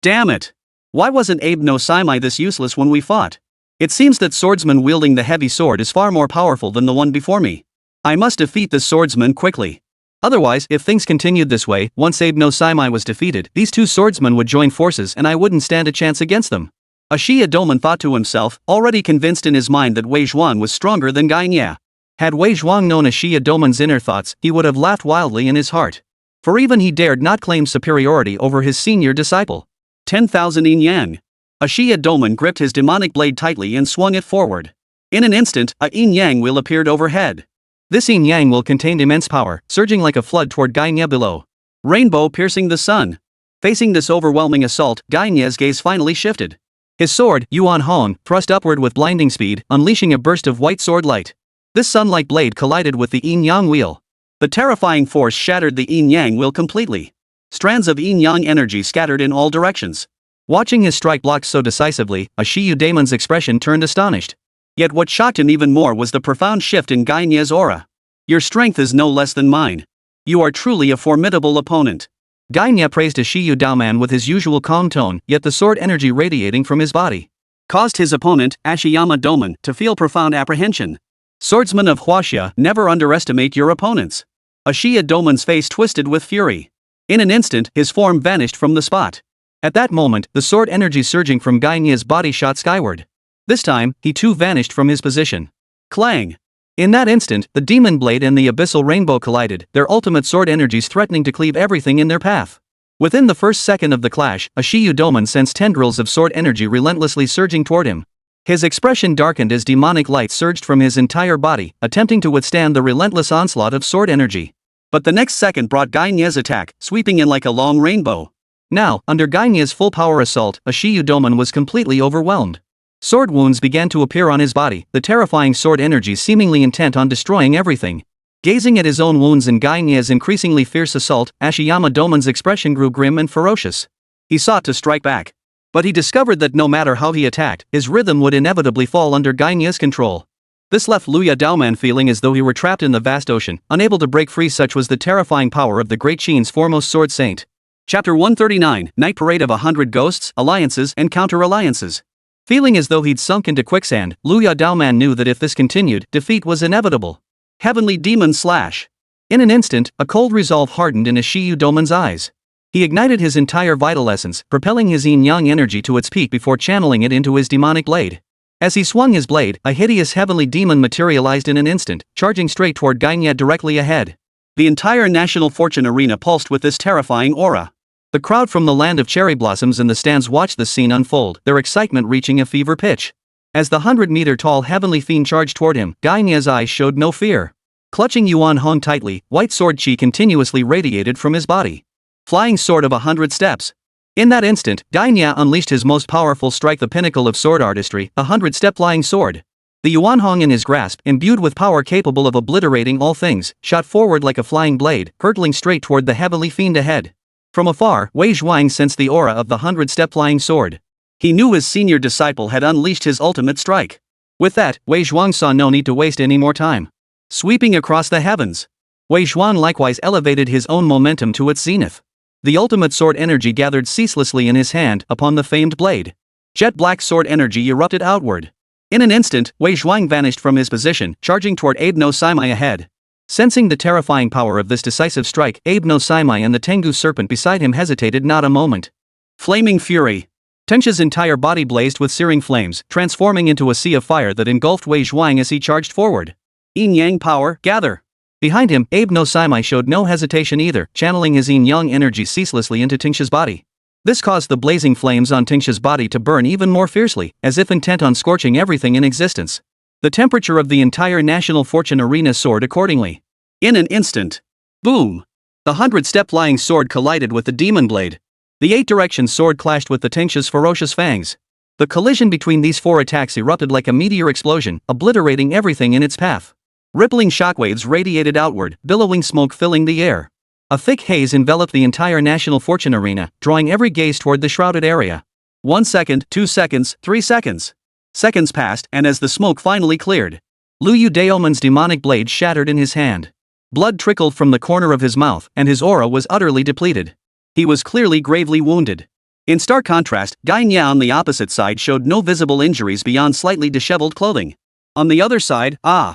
Damn it! Why wasn't Abe no Saimai this useless when we fought? It seems that swordsman wielding the heavy sword is far more powerful than the one before me. I must defeat this swordsman quickly. Otherwise, if things continued this way, once Abe no Saimai was defeated, these two swordsmen would join forces and I wouldn't stand a chance against them. A Shiyu Doman thought to himself, already convinced in his mind that Wei Zhuang was stronger than Gainye. Had Wei Zhuang known a Shiyu Doman's inner thoughts, he would have laughed wildly in his heart. For even he dared not claim superiority over his senior disciple. 10,000 yin yang. A Shiyu Doman gripped his demonic blade tightly and swung it forward. In an instant, a yin yang wheel appeared overhead. This yin yang wheel contained immense power, surging like a flood toward Gainye below. Rainbow piercing the sun. Facing this overwhelming assault, Gainye's gaze finally shifted. His sword, Yuan Hong, thrust upward with blinding speed, unleashing a burst of white sword light. This sun-like blade collided with the yin yang wheel. The terrifying force shattered the yin yang wheel completely. Strands of yin yang energy scattered in all directions. Watching his strike blocked so decisively, a Shiyu Damon's expression turned astonished. Yet what shocked him even more was the profound shift in Gainye's aura. Your strength is no less than mine. You are truly a formidable opponent. Gainye praised a Shiyu Daoman with his usual calm tone, yet the sword energy radiating from his body caused his opponent, Ashiyama Doman, to feel profound apprehension. Swordsmen of Huaxia, never underestimate your opponents. A Shiyu Doman's face twisted with fury. In an instant, his form vanished from the spot. At that moment, the sword energy surging from Gainye's body shot skyward. This time, he too vanished from his position. Clang! In that instant, the demon blade and the abyssal rainbow collided, their ultimate sword energies threatening to cleave everything in their path. Within the first second of the clash, a Shiyu Doman sensed tendrils of sword energy relentlessly surging toward him. His expression darkened as demonic light surged from his entire body, attempting to withstand the relentless onslaught of sword energy. But the next second brought Gainye's attack, sweeping in like a long rainbow. Now, under Gainye's full-power assault, a Shiyu Doman was completely overwhelmed. Sword wounds began to appear on his body, the terrifying sword energy seemingly intent on destroying everything. Gazing at his own wounds and Gainye's increasingly fierce assault, Ashiyama Doman's expression grew grim and ferocious. He sought to strike back. But he discovered that no matter how he attacked, his rhythm would inevitably fall under Gainye's control. This left Luya Daoman feeling as though he were trapped in the vast ocean, unable to break free. Such was the terrifying power of the Great Qin's foremost sword saint. Chapter 139, Night Parade of 100 Ghosts, Alliances and Counter-Alliances. Feeling as though he'd sunk into quicksand, Luya Daoman knew that if this continued, defeat was inevitable. Heavenly Demon Slash. In an instant, a cold resolve hardened in a Shiyu Doman's eyes. He ignited his entire vital essence, propelling his yin-yang energy to its peak before channeling it into his demonic blade. As he swung his blade, a hideous heavenly demon materialized in an instant, charging straight toward Gainye directly ahead. The entire National Fortune Arena pulsed with this terrifying aura. The crowd from the land of cherry blossoms in the stands watched the scene unfold, their excitement reaching a fever pitch. As the 100-meter-tall heavenly fiend charged toward him, Gainye's eyes showed no fear. Clutching Yuan Hong tightly, white sword chi continuously radiated from his body. Flying sword of 100 steps. In that instant, Gainye unleashed his most powerful strike, the pinnacle of sword artistry, a 100-step flying sword. The Yuan Hong in his grasp, imbued with power capable of obliterating all things, shot forward like a flying blade, hurtling straight toward the heavenly fiend ahead. From afar, Wei Zhuang sensed the aura of the 100-step flying sword. He knew his senior disciple had unleashed his ultimate strike. With that, Wei Zhuang saw no need to waste any more time. Sweeping across the heavens, Wei Zhuang likewise elevated his own momentum to its zenith. The ultimate sword energy gathered ceaselessly in his hand upon the famed blade. Jet black sword energy erupted outward. In an instant, Wei Zhuang vanished from his position, charging toward Abe no Saimai ahead. Sensing the terrifying power of this decisive strike, Abe no Saimai and the Tengu serpent beside him hesitated not a moment. Flaming fury. Tenchia's entire body blazed with searing flames, transforming into a sea of fire that engulfed Wei Zhuang as he charged forward. Yin-yang power, gather. Behind him, Abe no Saimai showed no hesitation either, channeling his yin-yang energy ceaselessly into Tenchia's body. This caused the blazing flames on Tenchia's body to burn even more fiercely, as if intent on scorching everything in existence. The temperature of the entire National Fortune Arena soared accordingly. In an instant. Boom! The 100-step flying sword collided with the demon blade. The 8-direction sword clashed with the Tenchia's ferocious fangs. The collision between these 4 attacks erupted like a meteor explosion, obliterating everything in its path. Rippling shockwaves radiated outward, billowing smoke filling the air. A thick haze enveloped the entire National Fortune Arena, drawing every gaze toward the shrouded area. 1 second, 2 seconds, 3 seconds. Seconds passed, and as the smoke finally cleared, Liu Daomen's demonic blade shattered in his hand. Blood trickled from the corner of his mouth, and his aura was utterly depleted. He was clearly gravely wounded. In stark contrast, Guy Nya on the opposite side showed no visible injuries beyond slightly disheveled clothing. On the other side, a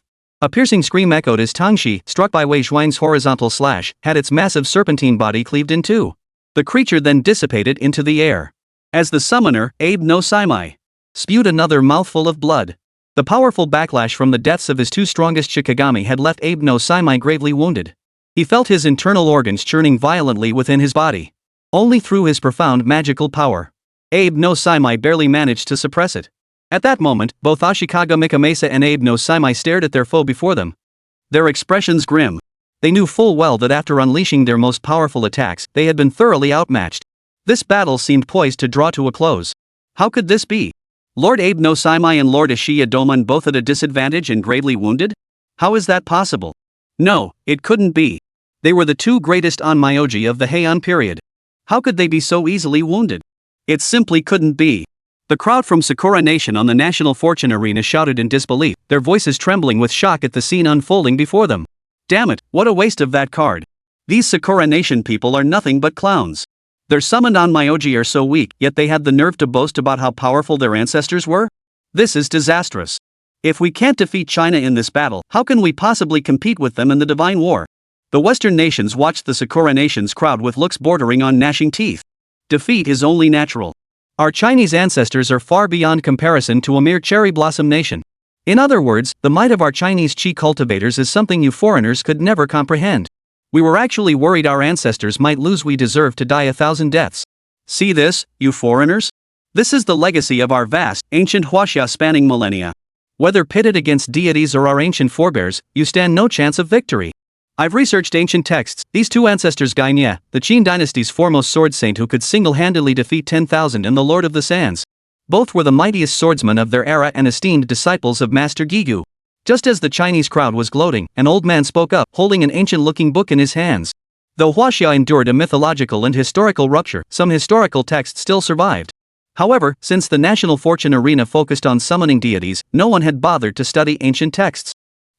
piercing scream echoed as Tangxi, struck by Wei Zhuang's horizontal slash, had its massive serpentine body cleaved in two. The creature then dissipated into the air. As the summoner, Abe no Saimai spewed another mouthful of blood. The powerful backlash from the deaths of his 2 strongest Shikigami had left Abe no Saimai gravely wounded. He felt his internal organs churning violently within his body. Only through his profound magical power, Abe no Saimai barely managed to suppress it. At that moment, both Ashikaga Mikamesa and Abe no Saimai stared at their foe before them. Their expressions grim. They knew full well that after unleashing their most powerful attacks, they had been thoroughly outmatched. This battle seemed poised to draw to a close. How could this be? Lord Abe no Saimai and Lord Ashiya Doman both at a disadvantage and gravely wounded? How is that possible? No, it couldn't be. They were the 2 greatest onmyoji of the Heian period. How could they be so easily wounded? It simply couldn't be. The crowd from Sakura Nation on the National Fortune Arena shouted in disbelief, their voices trembling with shock at the scene unfolding before them. Damn it, what a waste of that card. These Sakura Nation people are nothing but clowns. Their summoned onmyoji are so weak, yet they had the nerve to boast about how powerful their ancestors were? This is disastrous. If we can't defeat China in this battle, how can we possibly compete with them in the Divine War? The Western nations watched the Sakura Nation's crowd with looks bordering on gnashing teeth. Defeat is only natural. Our Chinese ancestors are far beyond comparison to a mere cherry blossom nation. In other words, the might of our Chinese chi cultivators is something you foreigners could never comprehend. We were actually worried our ancestors might lose. We deserve to die 1,000 deaths. See this, you foreigners? This is the legacy of our vast, ancient Huaxia spanning millennia. Whether pitted against deities or our ancient forebears, you stand no chance of victory. I've researched ancient texts. These 2 ancestors, Guy Nya, the Qin dynasty's foremost sword saint who could single-handedly defeat 10,000, and the Lord of the Sands. Both were the mightiest swordsmen of their era and esteemed disciples of Master Gigu. Just as the Chinese crowd was gloating, an old man spoke up, holding an ancient-looking book in his hands. Though Huaxia endured a mythological and historical rupture, some historical texts still survived. However, since the National Fortune Arena focused on summoning deities, no one had bothered to study ancient texts.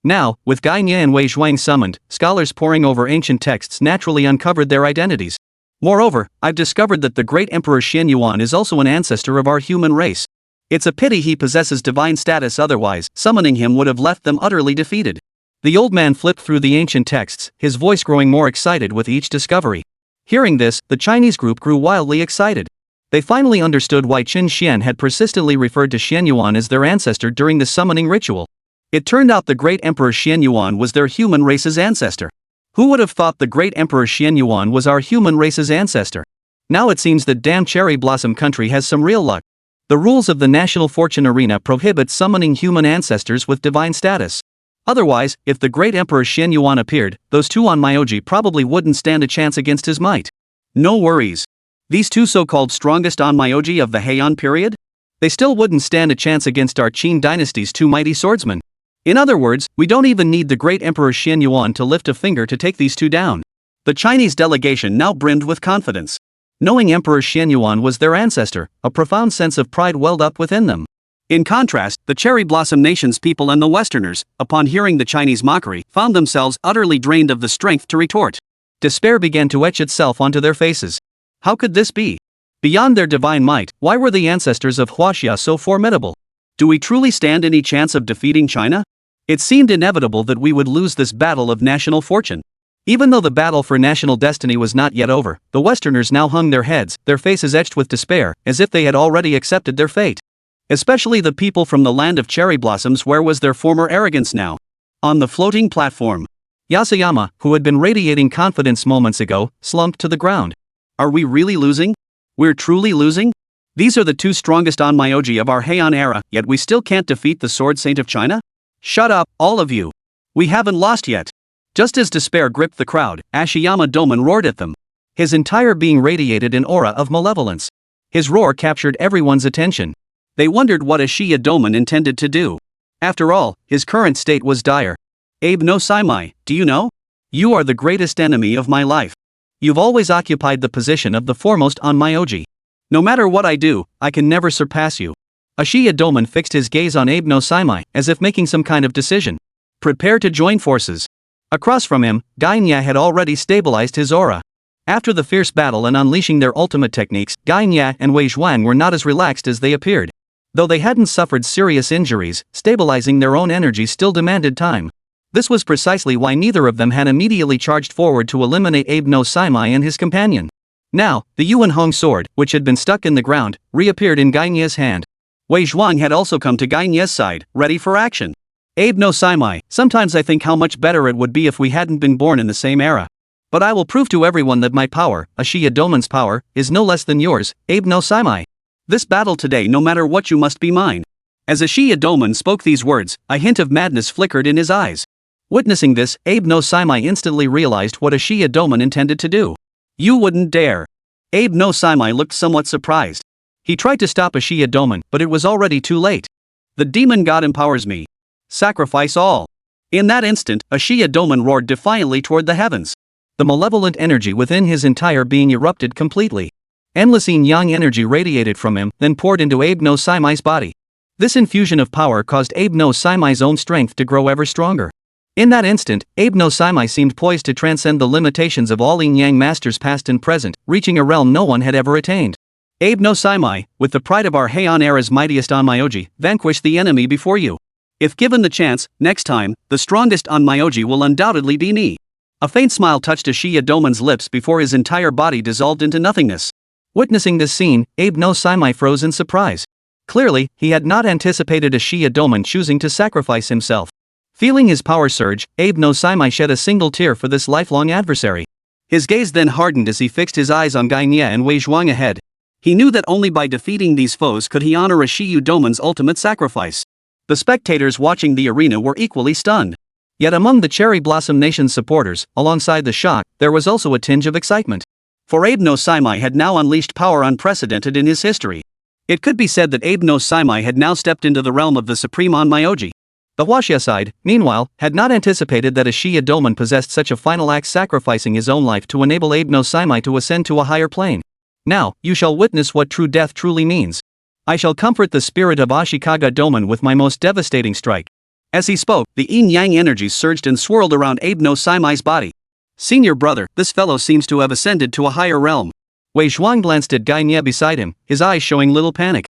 Now, with Guy Nya and Wei Zhuang summoned, scholars poring over ancient texts naturally uncovered their identities. Moreover, I've discovered that the great Emperor Chen Xuan is also an ancestor of our human race. It's a pity he possesses divine status, otherwise, summoning him would have left them utterly defeated. The old man flipped through the ancient texts, his voice growing more excited with each discovery. Hearing this, the Chinese group grew wildly excited. They finally understood why Chen Xuan had persistently referred to Chen Xuan as their ancestor during the summoning ritual. It turned out the great Emperor Chen Xuan was their human race's ancestor. Who would have thought the great Emperor Chen Xuan was our human race's ancestor? Now it seems that damn Cherry Blossom Country has some real luck. The rules of the National Fortune Arena prohibit summoning human ancestors with divine status. Otherwise, if the great Emperor Chen Xuan appeared, those 2 onmyoji probably wouldn't stand a chance against his might. No worries. These 2 so-called strongest onmyoji of the Heian period? They still wouldn't stand a chance against our Qin dynasty's 2 mighty swordsmen. In other words, we don't even need the great Emperor Chen Xuan to lift a finger to take these 2 down. The Chinese delegation now brimmed with confidence. Knowing Emperor Chen Xuan was their ancestor, a profound sense of pride welled up within them. In contrast, the Cherry Blossom Nation's people and the Westerners, upon hearing the Chinese mockery, found themselves utterly drained of the strength to retort. Despair began to etch itself onto their faces. How could this be? Beyond their divine might, why were the ancestors of Huaxia so formidable? Do we truly stand any chance of defeating China? It seemed inevitable that we would lose this battle of national fortune. Even though the battle for national destiny was not yet over, the Westerners now hung their heads, their faces etched with despair, as if they had already accepted their fate. Especially the people from the land of cherry blossoms. Where was their former arrogance now? On the floating platform, Yasuyama, who had been radiating confidence moments ago, slumped to the ground. Are we really losing? We're truly losing? These are the two strongest onmyoji of our Heian era, yet we still can't defeat the Sword Saint of China? Shut up, all of you. We haven't lost yet. Just as despair gripped the crowd, Ashiyama Doman roared at them. His entire being radiated an aura of malevolence. His roar captured everyone's attention. They wondered what Ashiya Doman intended to do. After all, his current state was dire. Abe no Saimai, do you know? You are the greatest enemy of my life. You've always occupied the position of the foremost onmyoji. No matter what I do, I can never surpass you. Ashiya Doman fixed his gaze on Abe no Saimai, as if making some kind of decision. Prepare to join forces. Across from him, Gainya had already stabilized his aura. After the fierce battle and unleashing their ultimate techniques, Gainya and Wei Zhuang were not as relaxed as they appeared. Though they hadn't suffered serious injuries, stabilizing their own energy still demanded time. This was precisely why neither of them had immediately charged forward to eliminate Abe no Saimai and his companion. Now, the Yuan Hong sword, which had been stuck in the ground, reappeared in Gainya's hand. Wei Zhuang had also come to Gainya's side, ready for action. Abe no Saimai, sometimes I think how much better it would be if we hadn't been born in the same era. But I will prove to everyone that my power, Ashiya Doman's power, is no less than yours, Abe no Saimai. This battle today, no matter what, you must be mine. As Ashiya Doman spoke these words, a hint of madness flickered in his eyes. Witnessing this, Abe no Saimai instantly realized what Ashiya Doman intended to do. You wouldn't dare. Abe no Saimai looked somewhat surprised. He tried to stop Ashiya Doman, but it was already too late. The demon god empowers me. Sacrifice all. In that instant, Ashiya Doman roared defiantly toward the heavens. The malevolent energy within his entire being erupted completely. Endless yin-yang energy radiated from him, then poured into Abe no Saimai's body. This infusion of power caused Abe no Saimai's own strength to grow ever stronger. In that instant, Abe no Saimai seemed poised to transcend the limitations of all yin-yang masters past and present, reaching a realm no one had ever attained. Abe no Saimai, with the pride of our Heian era's mightiest onmyoji, vanquish the enemy before you. If given the chance, next time, the strongest onmyoji will undoubtedly be me. A faint smile touched Ashiya Doman's lips before his entire body dissolved into nothingness. Witnessing this scene, Abe no Saimai froze in surprise. Clearly, he had not anticipated Ashiya Doman choosing to sacrifice himself. Feeling his power surge, Abe no Saimai shed a single tear for this lifelong adversary. His gaze then hardened as he fixed his eyes on Gainya and Wei Zhuang ahead. He knew that only by defeating these foes could he honor Ashiya Doman's ultimate sacrifice. The spectators watching the arena were equally stunned. Yet among the Cherry Blossom Nation's supporters, alongside the shock, there was also a tinge of excitement. For Abe no Saimai had now unleashed power unprecedented in his history. It could be said that Abe no Saimai had now stepped into the realm of the supreme onmyoji. The Huaxia side, meanwhile, had not anticipated that Ashiya Doman possessed such a final act, sacrificing his own life to enable Abe no Saimai to ascend to a higher plane. Now, you shall witness what true death truly means. I shall comfort the spirit of Ashikaga Doman with my most devastating strike. As he spoke, the yin-yang energies surged and swirled around Abe no Saimai's body. Senior brother, this fellow seems to have ascended to a higher realm. Wei Zhuang glanced at Gainya beside him, his eyes showing little panic.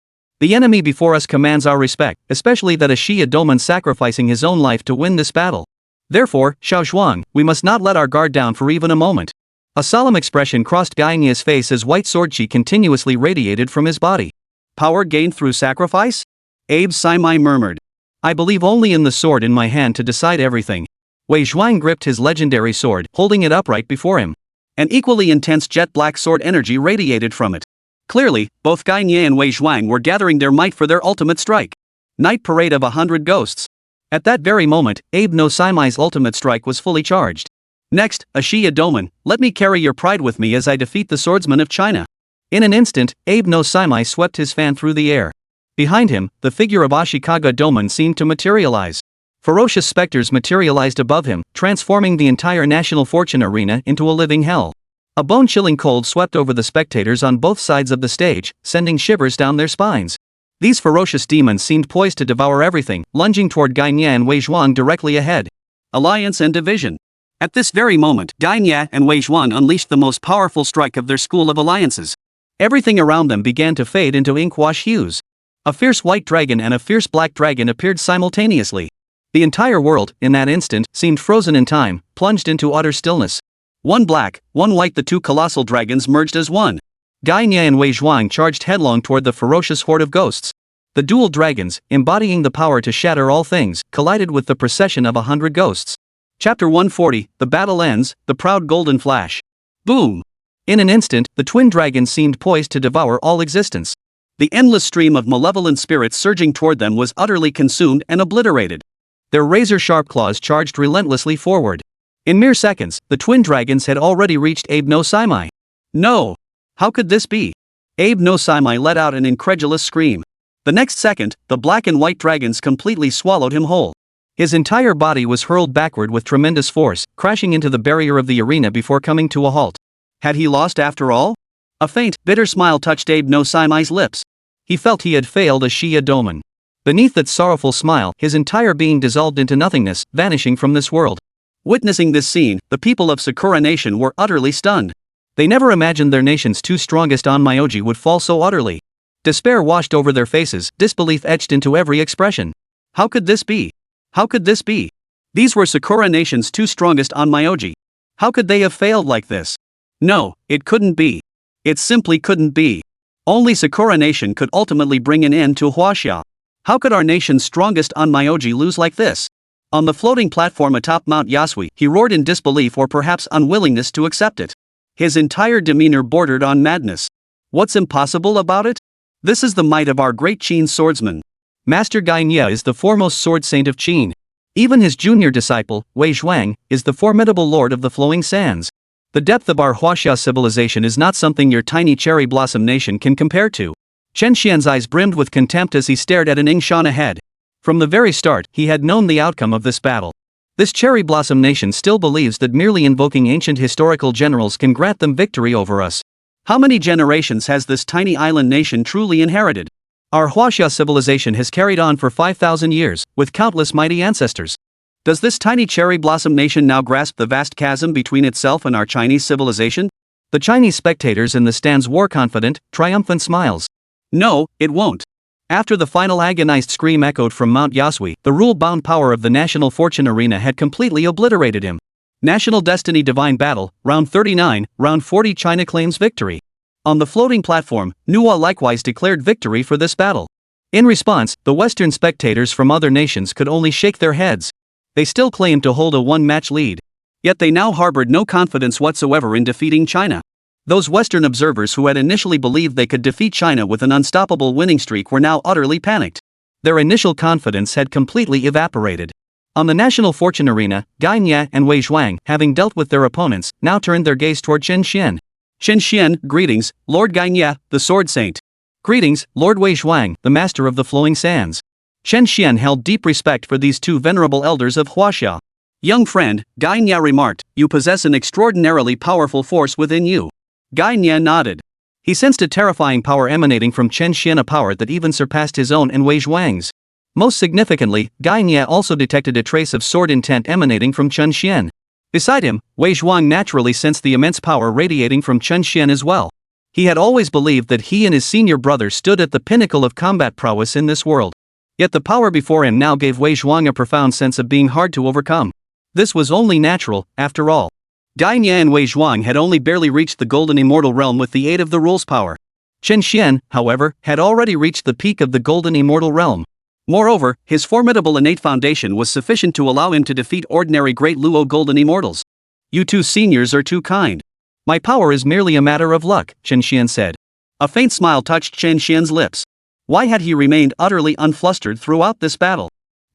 The enemy before us commands our respect, especially that Ashiya Doman sacrificing his own life to win this battle. Therefore, Xiao Zhuang, we must not let our guard down for even a moment. A solemn expression crossed Gainya's face as white sword chi continuously radiated from his body. Power gained through sacrifice? Abe Saimai murmured. I believe only in the sword in my hand to decide everything. Wei Zhuang gripped his legendary sword, holding it upright before him. An equally intense jet-black sword energy radiated from it. Clearly, both Gainya and Wei Zhuang were gathering their might for their ultimate strike. Night parade of 100 ghosts. At that very moment, Abe no Saimai's ultimate strike was fully charged. Next, Ashiya Doman, let me carry your pride with me as I defeat the swordsman of China. In an instant, Abe no Saimai swept his fan through the air. Behind him, the figure of Ashikaga Doman seemed to materialize. Ferocious specters materialized above him, transforming the entire national fortune arena into a living hell. A bone-chilling cold swept over the spectators on both sides of the stage, sending shivers down their spines. These ferocious demons seemed poised to devour everything, lunging toward Gainye and Wei Zhuang directly ahead. Alliance and division. At this very moment, Gainye and Wei Zhuang unleashed the most powerful strike of their school of alliances. Everything around them began to fade into ink-wash hues. A fierce white dragon and a fierce black dragon appeared simultaneously. The entire world, in that instant, seemed frozen in time, plunged into utter stillness. One black, one white, the two colossal dragons merged as one. Gainye and Wei Zhuang charged headlong toward the ferocious horde of ghosts. The dual dragons, embodying the power to shatter all things, collided with the procession of 100 ghosts. Chapter 140, The Battle Ends, The Proud Golden Flash. Boom! In an instant, the twin dragons seemed poised to devour all existence. The endless stream of malevolent spirits surging toward them was utterly consumed and obliterated. Their razor-sharp claws charged relentlessly forward. In mere seconds, the twin dragons had already reached Abe no Saimai. No! How could this be? Abe no Saimai let out an incredulous scream. The next second, the black and white dragons completely swallowed him whole. His entire body was hurled backward with tremendous force, crashing into the barrier of the arena before coming to a halt. Had he lost after all? A faint, bitter smile touched Abe no Saimai's lips. He felt he had failed as Shia Doman. Beneath that sorrowful smile, his entire being dissolved into nothingness, vanishing from this world. Witnessing this scene, the people of Sakura Nation were utterly stunned. They never imagined their nation's two strongest onmyoji would fall so utterly. Despair washed over their faces, disbelief etched into every expression. How could this be? How could this be? These were Sakura Nation's two strongest onmyoji. How could they have failed like this? No, it couldn't be. It simply couldn't be. Only Sakura Nation could ultimately bring an end to Huaxia. How could our nation's strongest onmyoji lose like this? On the floating platform atop Mount Yasui, he roared in disbelief or perhaps unwillingness to accept it. His entire demeanor bordered on madness. What's impossible about it? This is the might of our great Qin swordsman. Master Gainye is the foremost sword saint of Qin. Even his junior disciple, Wei Zhuang, is the formidable lord of the flowing sands. The depth of our Huaxia civilization is not something your tiny cherry blossom nation can compare to. Chen Xuan's eyes brimmed with contempt as he stared at an Yingshan ahead. From the very start, he had known the outcome of this battle. This cherry blossom nation still believes that merely invoking ancient historical generals can grant them victory over us. How many generations has this tiny island nation truly inherited? Our Huaxia civilization has carried on for 5,000 years, with countless mighty ancestors. Does this tiny cherry blossom nation now grasp the vast chasm between itself and our Chinese civilization? The Chinese spectators in the stands wore confident, triumphant smiles. No, it won't. After the final agonized scream echoed from Mount Yasui, the rule-bound power of the national fortune arena had completely obliterated him. National Destiny Divine Battle, Round 39, Round 40. China claims victory. On the floating platform, Nuwa likewise declared victory for this battle. In response, the Western spectators from other nations could only shake their heads. They still claimed to hold a one-match lead. Yet they now harbored no confidence whatsoever in defeating China. Those Western observers who had initially believed they could defeat China with an unstoppable winning streak were now utterly panicked. Their initial confidence had completely evaporated. On the national fortune arena, Gainye and Wei Zhuang, having dealt with their opponents, now turned their gaze toward Chen Xuan. Chen Xuan, greetings, Lord Gainye, the Sword Saint. Greetings, Lord Wei Zhuang, the Master of the Flowing Sands. Chen Xuan held deep respect for these two venerable elders of Huaxia. Young friend, Gainye remarked, you possess an extraordinarily powerful force within you. Gainye nodded. He sensed a terrifying power emanating from Chen Xuan, a power that even surpassed his own and Wei Zhuang's. Most significantly, Gainye also detected a trace of sword intent emanating from Chen Xuan. Beside him, Wei Zhuang naturally sensed the immense power radiating from Chen Xuan as well. He had always believed that he and his senior brother stood at the pinnacle of combat prowess in this world. Yet the power before him now gave Wei Zhuang a profound sense of being hard to overcome. This was only natural, after all. Gainye and Wei Zhuang had only barely reached the golden immortal realm with the aid of the rules power. Chen Xuan, however, had already reached the peak of the golden immortal realm. Moreover, his formidable innate foundation was sufficient to allow him to defeat ordinary great Luo golden immortals. You two seniors are too kind. My power is merely a matter of luck, Chen Xuan said. A faint smile touched Chen Xuan's lips. Why had he remained utterly unflustered throughout this battle?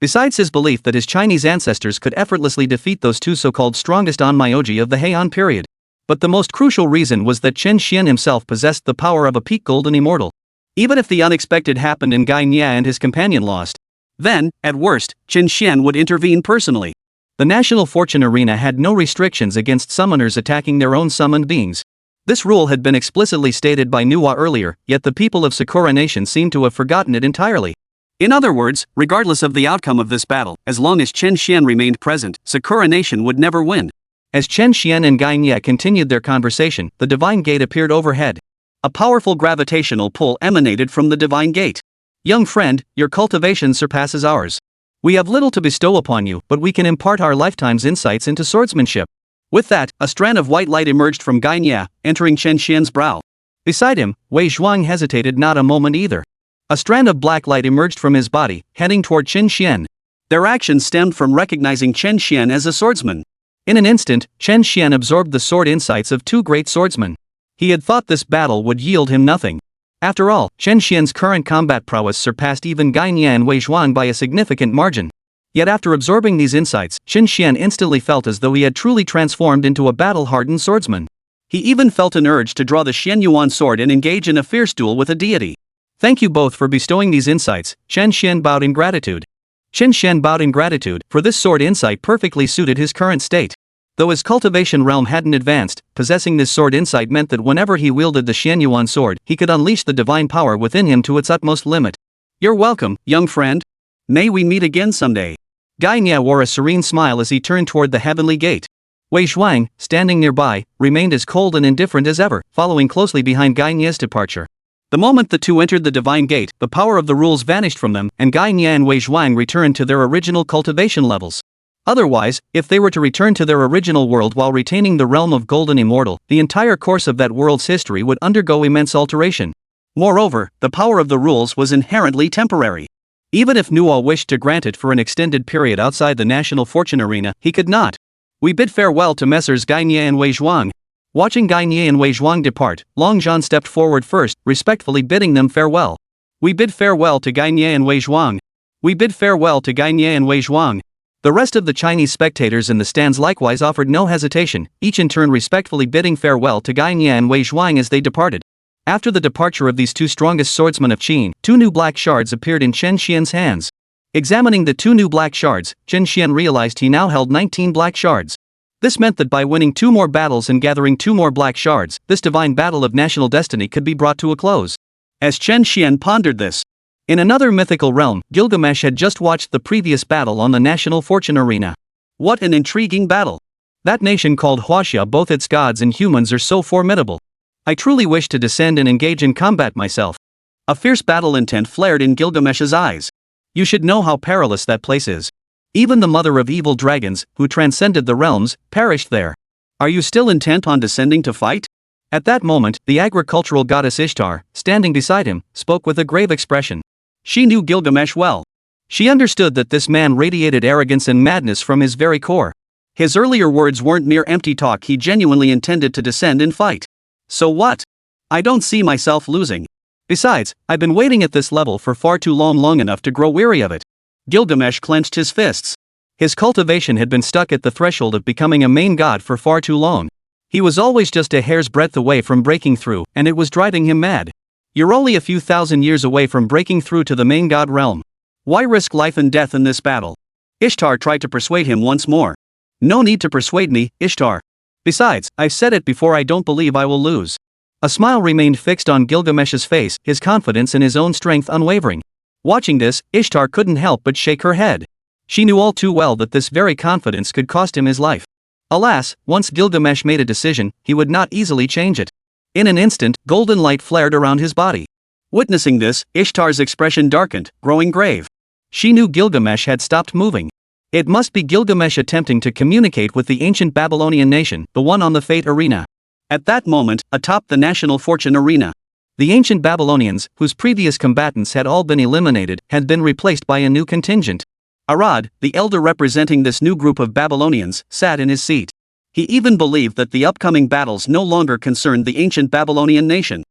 Besides his belief that his Chinese ancestors could effortlessly defeat those two so-called strongest onmyoji of the Heian period. But the most crucial reason was that Chen Xuan himself possessed the power of a peak golden immortal. Even if the unexpected happened and Gainye and his companion lost, Then, at worst, Chen Xuan would intervene personally. The National Fortune Arena had no restrictions against summoners attacking their own summoned beings. This rule had been explicitly stated by Nuwa earlier, yet the people of Sakura Nation seemed to have forgotten it entirely. In other words, regardless of the outcome of this battle, as long as Chen Xuan remained present, Sakura Nation would never win. As Chen Xuan and Gainye continued their conversation, the Divine Gate appeared overhead. A powerful gravitational pull emanated from the Divine Gate. Young friend, your cultivation surpasses ours. We have little to bestow upon you, but we can impart our lifetime's insights into swordsmanship. With that, a strand of white light emerged from Gainye, entering Chen Xuan's brow. Beside him, Wei Zhuang hesitated not a moment either. A strand of black light emerged from his body, heading toward Chen Xuan. Their action stemmed from recognizing Chen Xuan as a swordsman. In an instant, Chen Xuan absorbed the sword insights of two great swordsmen. He had thought this battle would yield him nothing. After all, Chen Xuan's current combat prowess surpassed even Gainye and Wei Zhuang by a significant margin. Yet after absorbing these insights, Chen Xuan instantly felt as though he had truly transformed into a battle-hardened swordsman. He even felt an urge to draw the Shen Yuan sword and engage in a fierce duel with a deity. Thank you both for bestowing these insights, Chen Xuan bowed in gratitude. Chen Xuan bowed in gratitude, for this sword insight perfectly suited his current state. Though his cultivation realm hadn't advanced, possessing this sword insight meant that whenever he wielded the Shen Yuan sword, he could unleash the divine power within him to its utmost limit. You're welcome, young friend. May we meet again someday. Gainye wore a serene smile as he turned toward the heavenly gate. Wei Zhuang, standing nearby, remained as cold and indifferent as ever, following closely behind Gainye's departure. The moment the two entered the divine gate, the power of the rules vanished from them, and Gainye and Wei Zhuang returned to their original cultivation levels. Otherwise, if they were to return to their original world while retaining the realm of Golden Immortal, the entire course of that world's history would undergo immense alteration. Moreover, the power of the rules was inherently temporary. Even if Nuwa wished to grant it for an extended period outside the National Fortune Arena, he could not. We bid farewell to Messrs. Gainye and Wei Zhuang. Watching Gainye and Wei Zhuang depart, Long Zhan stepped forward first, respectfully bidding them farewell. We bid farewell to Gainye and Wei Zhuang. We bid farewell to Gainye and Wei Zhuang. The rest of the Chinese spectators in the stands likewise offered no hesitation, each in turn respectfully bidding farewell to Gainye and Wei Zhuang as they departed. After the departure of these two strongest swordsmen of Qin, two new black shards appeared in Chen Xian's hands. Examining the two new black shards, Chen Xuan realized he now held 19 black shards. This meant that by winning two more battles and gathering two more black shards, this divine battle of national destiny could be brought to a close. As Chen Xuan pondered this, in another mythical realm, Gilgamesh had just watched the previous battle on the National Fortune Arena. What an intriguing battle! That nation called Huaxia, both its gods and humans are so formidable. I truly wish to descend and engage in combat myself. A fierce battle intent flared in Gilgamesh's eyes. You should know how perilous that place is. Even the mother of evil dragons, who transcended the realms, perished there. Are you still intent on descending to fight? At that moment, the agricultural goddess Ishtar, standing beside him, spoke with a grave expression. She knew Gilgamesh well. She understood that this man radiated arrogance and madness from his very core. His earlier words weren't mere empty talk, he genuinely intended to descend and fight. So what? I don't see myself losing. Besides, I've been waiting at this level for far too long enough to grow weary of it. Gilgamesh clenched his fists. His cultivation had been stuck at the threshold of becoming a main god for far too long. He was always just a hair's breadth away from breaking through, and it was driving him mad. You're only a few thousand years away from breaking through to the main god realm. Why risk life and death in this battle? Ishtar tried to persuade him once more. No need to persuade me, Ishtar. Besides, I've said it before, I don't believe I will lose. A smile remained fixed on Gilgamesh's face, his confidence in his own strength unwavering. Watching this, Ishtar couldn't help but shake her head. She knew all too well that this very confidence could cost him his life. Alas, once Gilgamesh made a decision, he would not easily change it. In an instant, golden light flared around his body. Witnessing this, Ishtar's expression darkened, growing grave. She knew Gilgamesh had stopped moving. It must be Gilgamesh attempting to communicate with the ancient Babylonian nation, the one on the Fate Arena. At that moment, atop the National Fortune Arena, the ancient Babylonians, whose previous combatants had all been eliminated, had been replaced by a new contingent. Arad, the elder representing this new group of Babylonians, sat in his seat. He even believed that the upcoming battles no longer concerned the ancient Babylonian nation.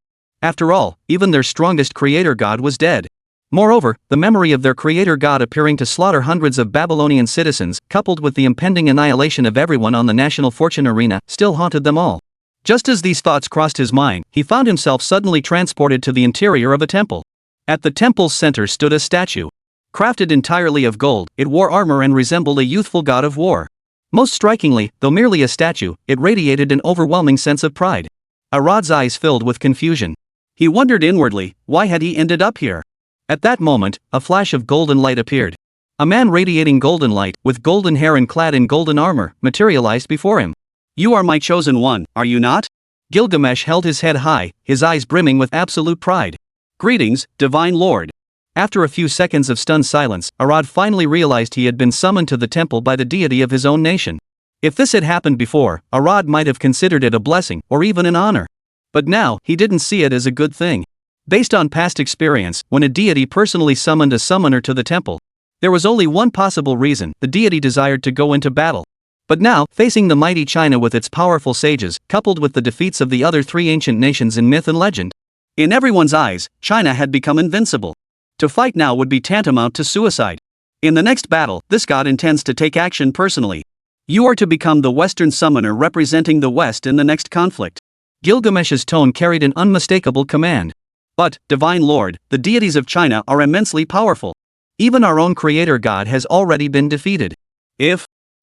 After all, even their strongest creator god was dead. Moreover, the memory of their creator god appearing to slaughter hundreds of Babylonian citizens, coupled with the impending annihilation of everyone on the National Fortune Arena, still haunted them all. Just as these thoughts crossed his mind, he found himself suddenly transported to the interior of a temple. At the temple's center stood a statue. Crafted entirely of gold, it wore armor and resembled a youthful god of war. Most strikingly, though merely a statue, it radiated an overwhelming sense of pride. Arad's eyes filled with confusion. He wondered inwardly, why had he ended up here? At that moment, a flash of golden light appeared. A man radiating golden light, with golden hair and clad in golden armor, materialized before him. You are my chosen one, are you not? Gilgamesh held his head high, his eyes brimming with absolute pride. Greetings, Divine Lord. After a few seconds of stunned silence, Arad finally realized he had been summoned to the temple by the deity of his own nation. If this had happened before, Arad might have considered it a blessing, or even an honor. But now, he didn't see it as a good thing. Based on past experience, when a deity personally summoned a summoner to the temple, there was only one possible reason: the deity desired to go into battle. But now, facing the mighty China with its powerful sages, coupled with the defeats of the other three ancient nations in myth and legend, in everyone's eyes, China had become invincible. To fight now would be tantamount to suicide. In the next battle, this god intends to take action personally. You are to become the Western summoner representing the West in the next conflict. Gilgamesh's tone carried an unmistakable command. But, Divine Lord, the deities of China are immensely powerful. Even our own creator god has already been defeated.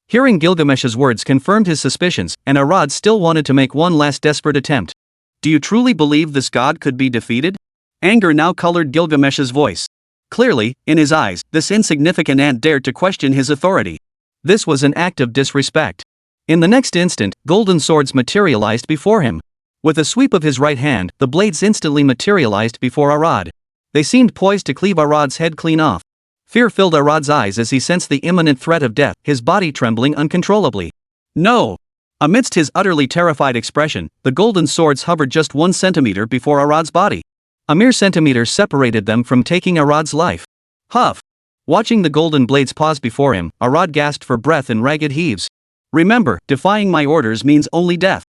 Hearing Gilgamesh's words confirmed his suspicions, and Arad still wanted to make one last desperate attempt. Do you truly believe this god could be defeated? Anger now colored Gilgamesh's voice. Clearly, in his eyes, this insignificant ant dared to question his authority. This was an act of disrespect. In the next instant, golden swords materialized before him. With a sweep of his right hand, the blades instantly materialized before Arad. They seemed poised to cleave Arad's head clean off. Fear filled Arad's eyes as he sensed the imminent threat of death, his body trembling uncontrollably. No! Amidst his utterly terrified expression, the golden swords hovered just 1 centimeter before Arad's body. A mere centimeter separated them from taking Arad's life. Huff! Watching the golden blades pause before him, Arad gasped for breath in ragged heaves. Remember, defying my orders means only death.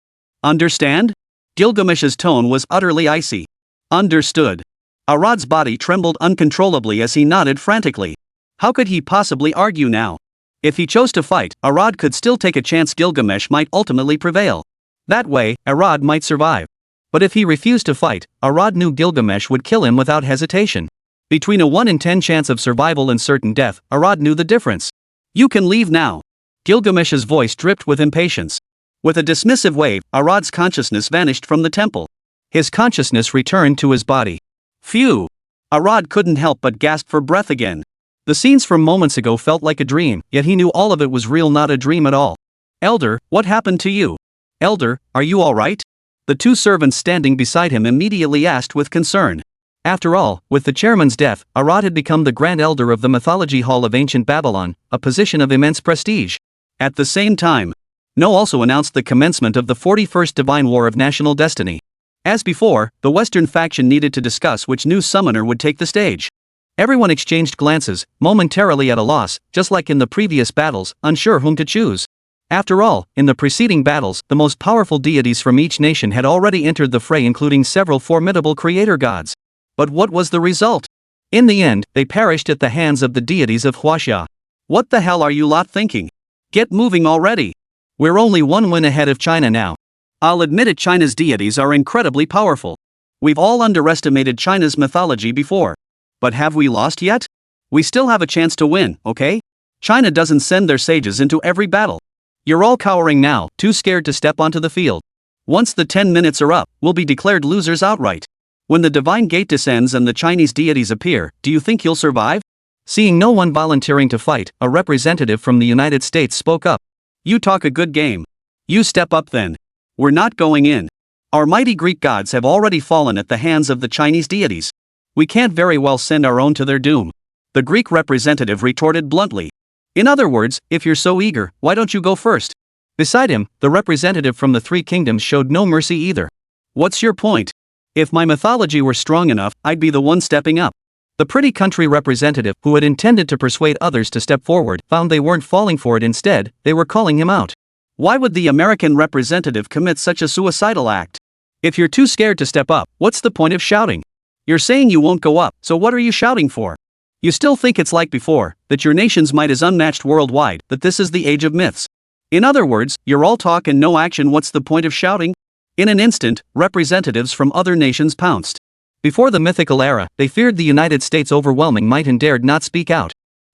Understand? Gilgamesh's tone was utterly icy. Understood. Arad's body trembled uncontrollably as he nodded frantically. How could he possibly argue now? If he chose to fight, Arad could still take a chance Gilgamesh might ultimately prevail. That way, Arad might survive. But if he refused to fight, Arad knew Gilgamesh would kill him without hesitation. Between a 1 in 10 chance of survival and certain death, Arad knew the difference. You can leave now. Gilgamesh's voice dripped with impatience. With a dismissive wave, Arad's consciousness vanished from the temple. His consciousness returned to his body. Phew! Arad couldn't help but gasp for breath again. The scenes from moments ago felt like a dream, yet he knew all of it was real, not a dream at all. Elder, what happened to you? Elder, are you all right? The 2 servants standing beside him immediately asked with concern. After all, with the chairman's death, Arad had become the Grand Elder of the Mythology Hall of Ancient Babylon, a position of immense prestige. At the same time, No also announced the commencement of the 41st Divine War of National Destiny. As before, the Western faction needed to discuss which new summoner would take the stage. Everyone exchanged glances, momentarily at a loss, just like in the previous battles, unsure whom to choose. After all, in the preceding battles, the most powerful deities from each nation had already entered the fray, including several formidable creator gods. But what was the result? In the end, they perished at the hands of the deities of Huaxia. What the hell are you lot thinking? Get moving already! We're only 1 win ahead of China now. I'll admit it, China's deities are incredibly powerful. We've all underestimated China's mythology before. But have we lost yet? We still have a chance to win, okay? China doesn't send their sages into every battle. You're all cowering now, too scared to step onto the field. Once the 10 minutes are up, we'll be declared losers outright. When the divine gate descends and the Chinese deities appear, do you think you'll survive? Seeing no one volunteering to fight, a representative from the United States spoke up. You talk a good game. You step up then. We're not going in. Our mighty Greek gods have already fallen at the hands of the Chinese deities. We can't very well send our own to their doom. The Greek representative retorted bluntly. In other words, if you're so eager, why don't you go first? Beside him, the representative from the 3 kingdoms showed no mercy either. What's your point? If my mythology were strong enough, I'd be the one stepping up. The pretty country representative, who had intended to persuade others to step forward, found they weren't falling for it. Instead, they were calling him out. Why would the American representative commit such a suicidal act? If you're too scared to step up, what's the point of shouting? You're saying you won't go up, so what are you shouting for? You still think it's like before, that your nation's might is unmatched worldwide, that this is the age of myths. In other words, you're all talk and no action. What's the point of shouting? In an instant, representatives from other nations pounced. Before the mythical era, they feared the United States' overwhelming might and dared not speak out.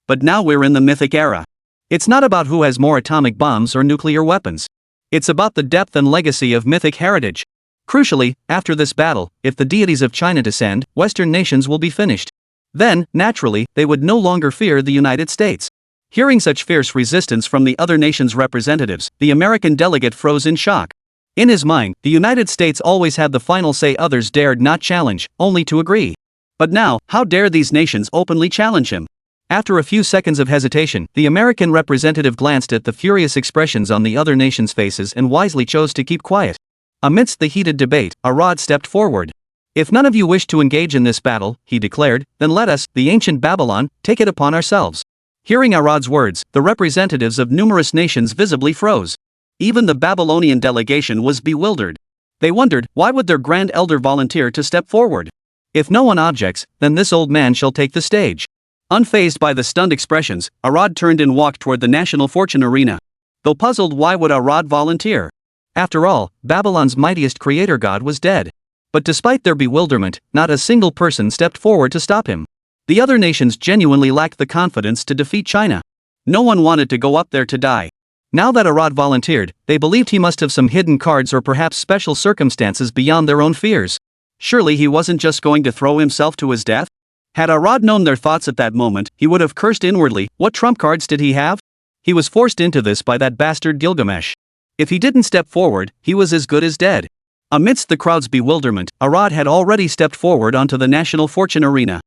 But now we're in the mythic era. It's not about who has more atomic bombs or nuclear weapons. It's about the depth and legacy of mythic heritage. Crucially, after this battle, if the deities of China descend, Western nations will be finished. Then, naturally, they would no longer fear the United States. Hearing such fierce resistance from the other nations' representatives, the American delegate froze in shock. In his mind, the United States always had the final say, others dared not challenge, only to agree. But now, how dare these nations openly challenge him? After a few seconds of hesitation, the American representative glanced at the furious expressions on the other nations' faces and wisely chose to keep quiet. Amidst the heated debate, Arad stepped forward. "If none of you wish to engage in this battle," he declared, "then let us, the ancient Babylon, take it upon ourselves." Hearing Arad's words, the representatives of numerous nations visibly froze. Even the Babylonian delegation was bewildered. They wondered, why would their grand elder volunteer to step forward? If no one objects, then this old man shall take the stage. Unfazed by the stunned expressions, Arad turned and walked toward the National Fortune Arena. Though puzzled, why would Arad volunteer? After all, Babylon's mightiest creator god was dead. But despite their bewilderment, not a single person stepped forward to stop him. The other nations genuinely lacked the confidence to defeat China. No one wanted to go up there to die. Now that Arad volunteered, they believed he must have some hidden cards or perhaps special circumstances beyond their own fears. Surely he wasn't just going to throw himself to his death? Had Arad known their thoughts at that moment, he would have cursed inwardly. What trump cards did he have? He was forced into this by that bastard Gilgamesh. If he didn't step forward, he was as good as dead. Amidst the crowd's bewilderment, Arad had already stepped forward onto the National Fortune Arena.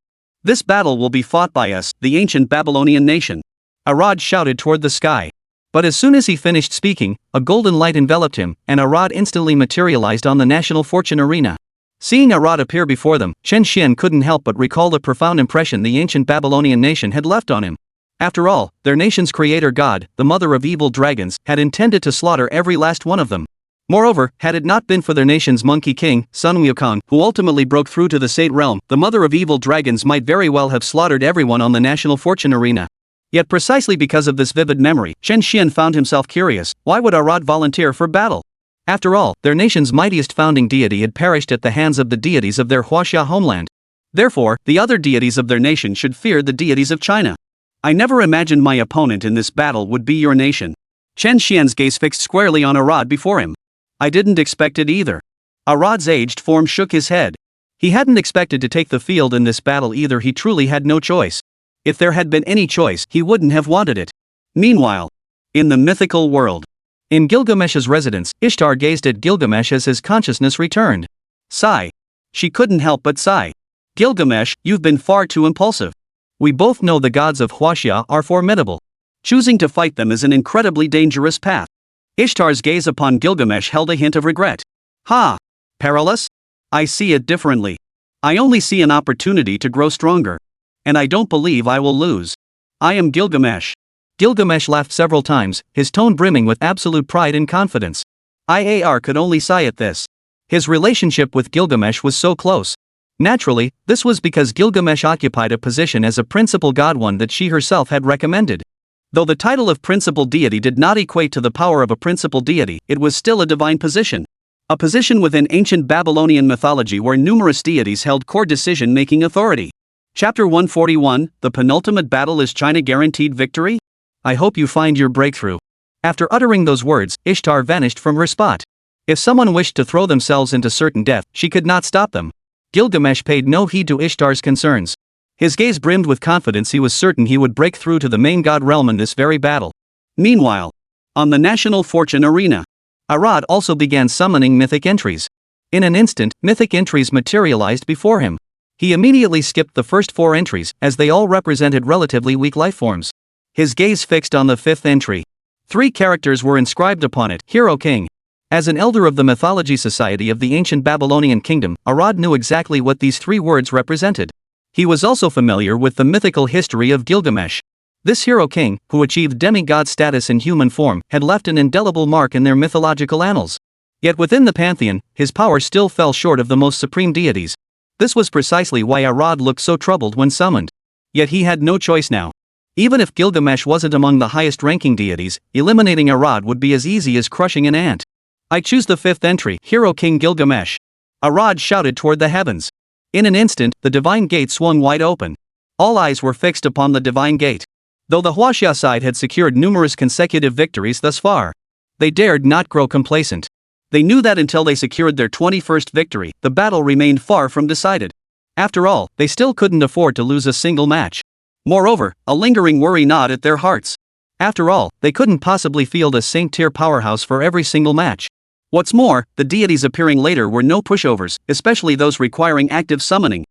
"This battle will be fought by us, the ancient Babylonian nation," Arad shouted toward the sky. But as soon as he finished speaking, a golden light enveloped him, and Arad instantly materialized on the National Fortune Arena. Seeing Arad appear before them, Chen Xuan couldn't help but recall the profound impression the ancient Babylonian nation had left on him. After all, their nation's creator god, the mother of evil dragons, had intended to slaughter every last one of them. Moreover, had it not been for their nation's monkey king, Sun Wukong, who ultimately broke through to the Sate realm, the mother of evil dragons might very well have slaughtered everyone on the National Fortune Arena. Yet precisely because of this vivid memory, Chen Xuan found himself curious. Why would Arad volunteer for battle? After all, their nation's mightiest founding deity had perished at the hands of the deities of their Huaxia homeland. Therefore, the other deities of their nation should fear the deities of China. "I never imagined my opponent in this battle would be your nation." Chen Xian's gaze fixed squarely on Arad before him. "I didn't expect it either." Arad's aged form shook his head. He hadn't expected to take the field in this battle either. He truly had no choice. If there had been any choice, he wouldn't have wanted it. Meanwhile, in the mythical world, in Gilgamesh's residence, Ishtar gazed at Gilgamesh as his consciousness returned. Sigh. She couldn't help but sigh. "Gilgamesh, you've been far too impulsive. We both know the gods of Huaxia are formidable. Choosing to fight them is an incredibly dangerous path." Ishtar's gaze upon Gilgamesh held a hint of regret. "Ha! Perilous? I see it differently. I only see an opportunity to grow stronger. And I don't believe I will lose. I am Gilgamesh." Gilgamesh laughed several times, his tone brimming with absolute pride and confidence. Iar could only sigh at this. His relationship with Gilgamesh was so close. Naturally, this was because Gilgamesh occupied a position as a principal god, one that she herself had recommended. Though the title of principal deity did not equate to the power of a principal deity, it was still a divine position. A position within ancient Babylonian mythology where numerous deities held core decision-making authority. Chapter 141, The Penultimate Battle. Is China guaranteed victory? I hope you find your breakthrough. After uttering those words, Ishtar vanished from her spot. If someone wished to throw themselves into certain death, she could not stop them. Gilgamesh paid no heed to Ishtar's concerns. His gaze brimmed with confidence. He was certain he would break through to the main god realm in this very battle. Meanwhile, on the National Fortune Arena, Arad also began summoning mythic entries. In an instant, mythic entries materialized before him. He immediately skipped the first 4 entries, as they all represented relatively weak lifeforms. His gaze fixed on the 5th entry. 3 characters were inscribed upon it: Hero King. As an elder of the Mythology Society of the ancient Babylonian kingdom, Arad knew exactly what these 3 words represented. He was also familiar with the mythical history of Gilgamesh. This Hero King, who achieved demigod status in human form, had left an indelible mark in their mythological annals. Yet within the pantheon, his power still fell short of the most supreme deities. This was precisely why Arad looked so troubled when summoned. Yet he had no choice now. Even if Gilgamesh wasn't among the highest-ranking deities, eliminating Arad would be as easy as crushing an ant. "I choose the 5th entry, Hero King Gilgamesh." Arad shouted toward the heavens. In an instant, the divine gate swung wide open. All eyes were fixed upon the divine gate. Though the Huaxia side had secured numerous consecutive victories thus far, they dared not grow complacent. They knew that until they secured their 21st victory, the battle remained far from decided. After all, they still couldn't afford to lose a single match. Moreover, a lingering worry gnawed at their hearts. After all, they couldn't possibly field a Saint-tier powerhouse for every single match. What's more, the deities appearing later were no pushovers, especially those requiring active summoning.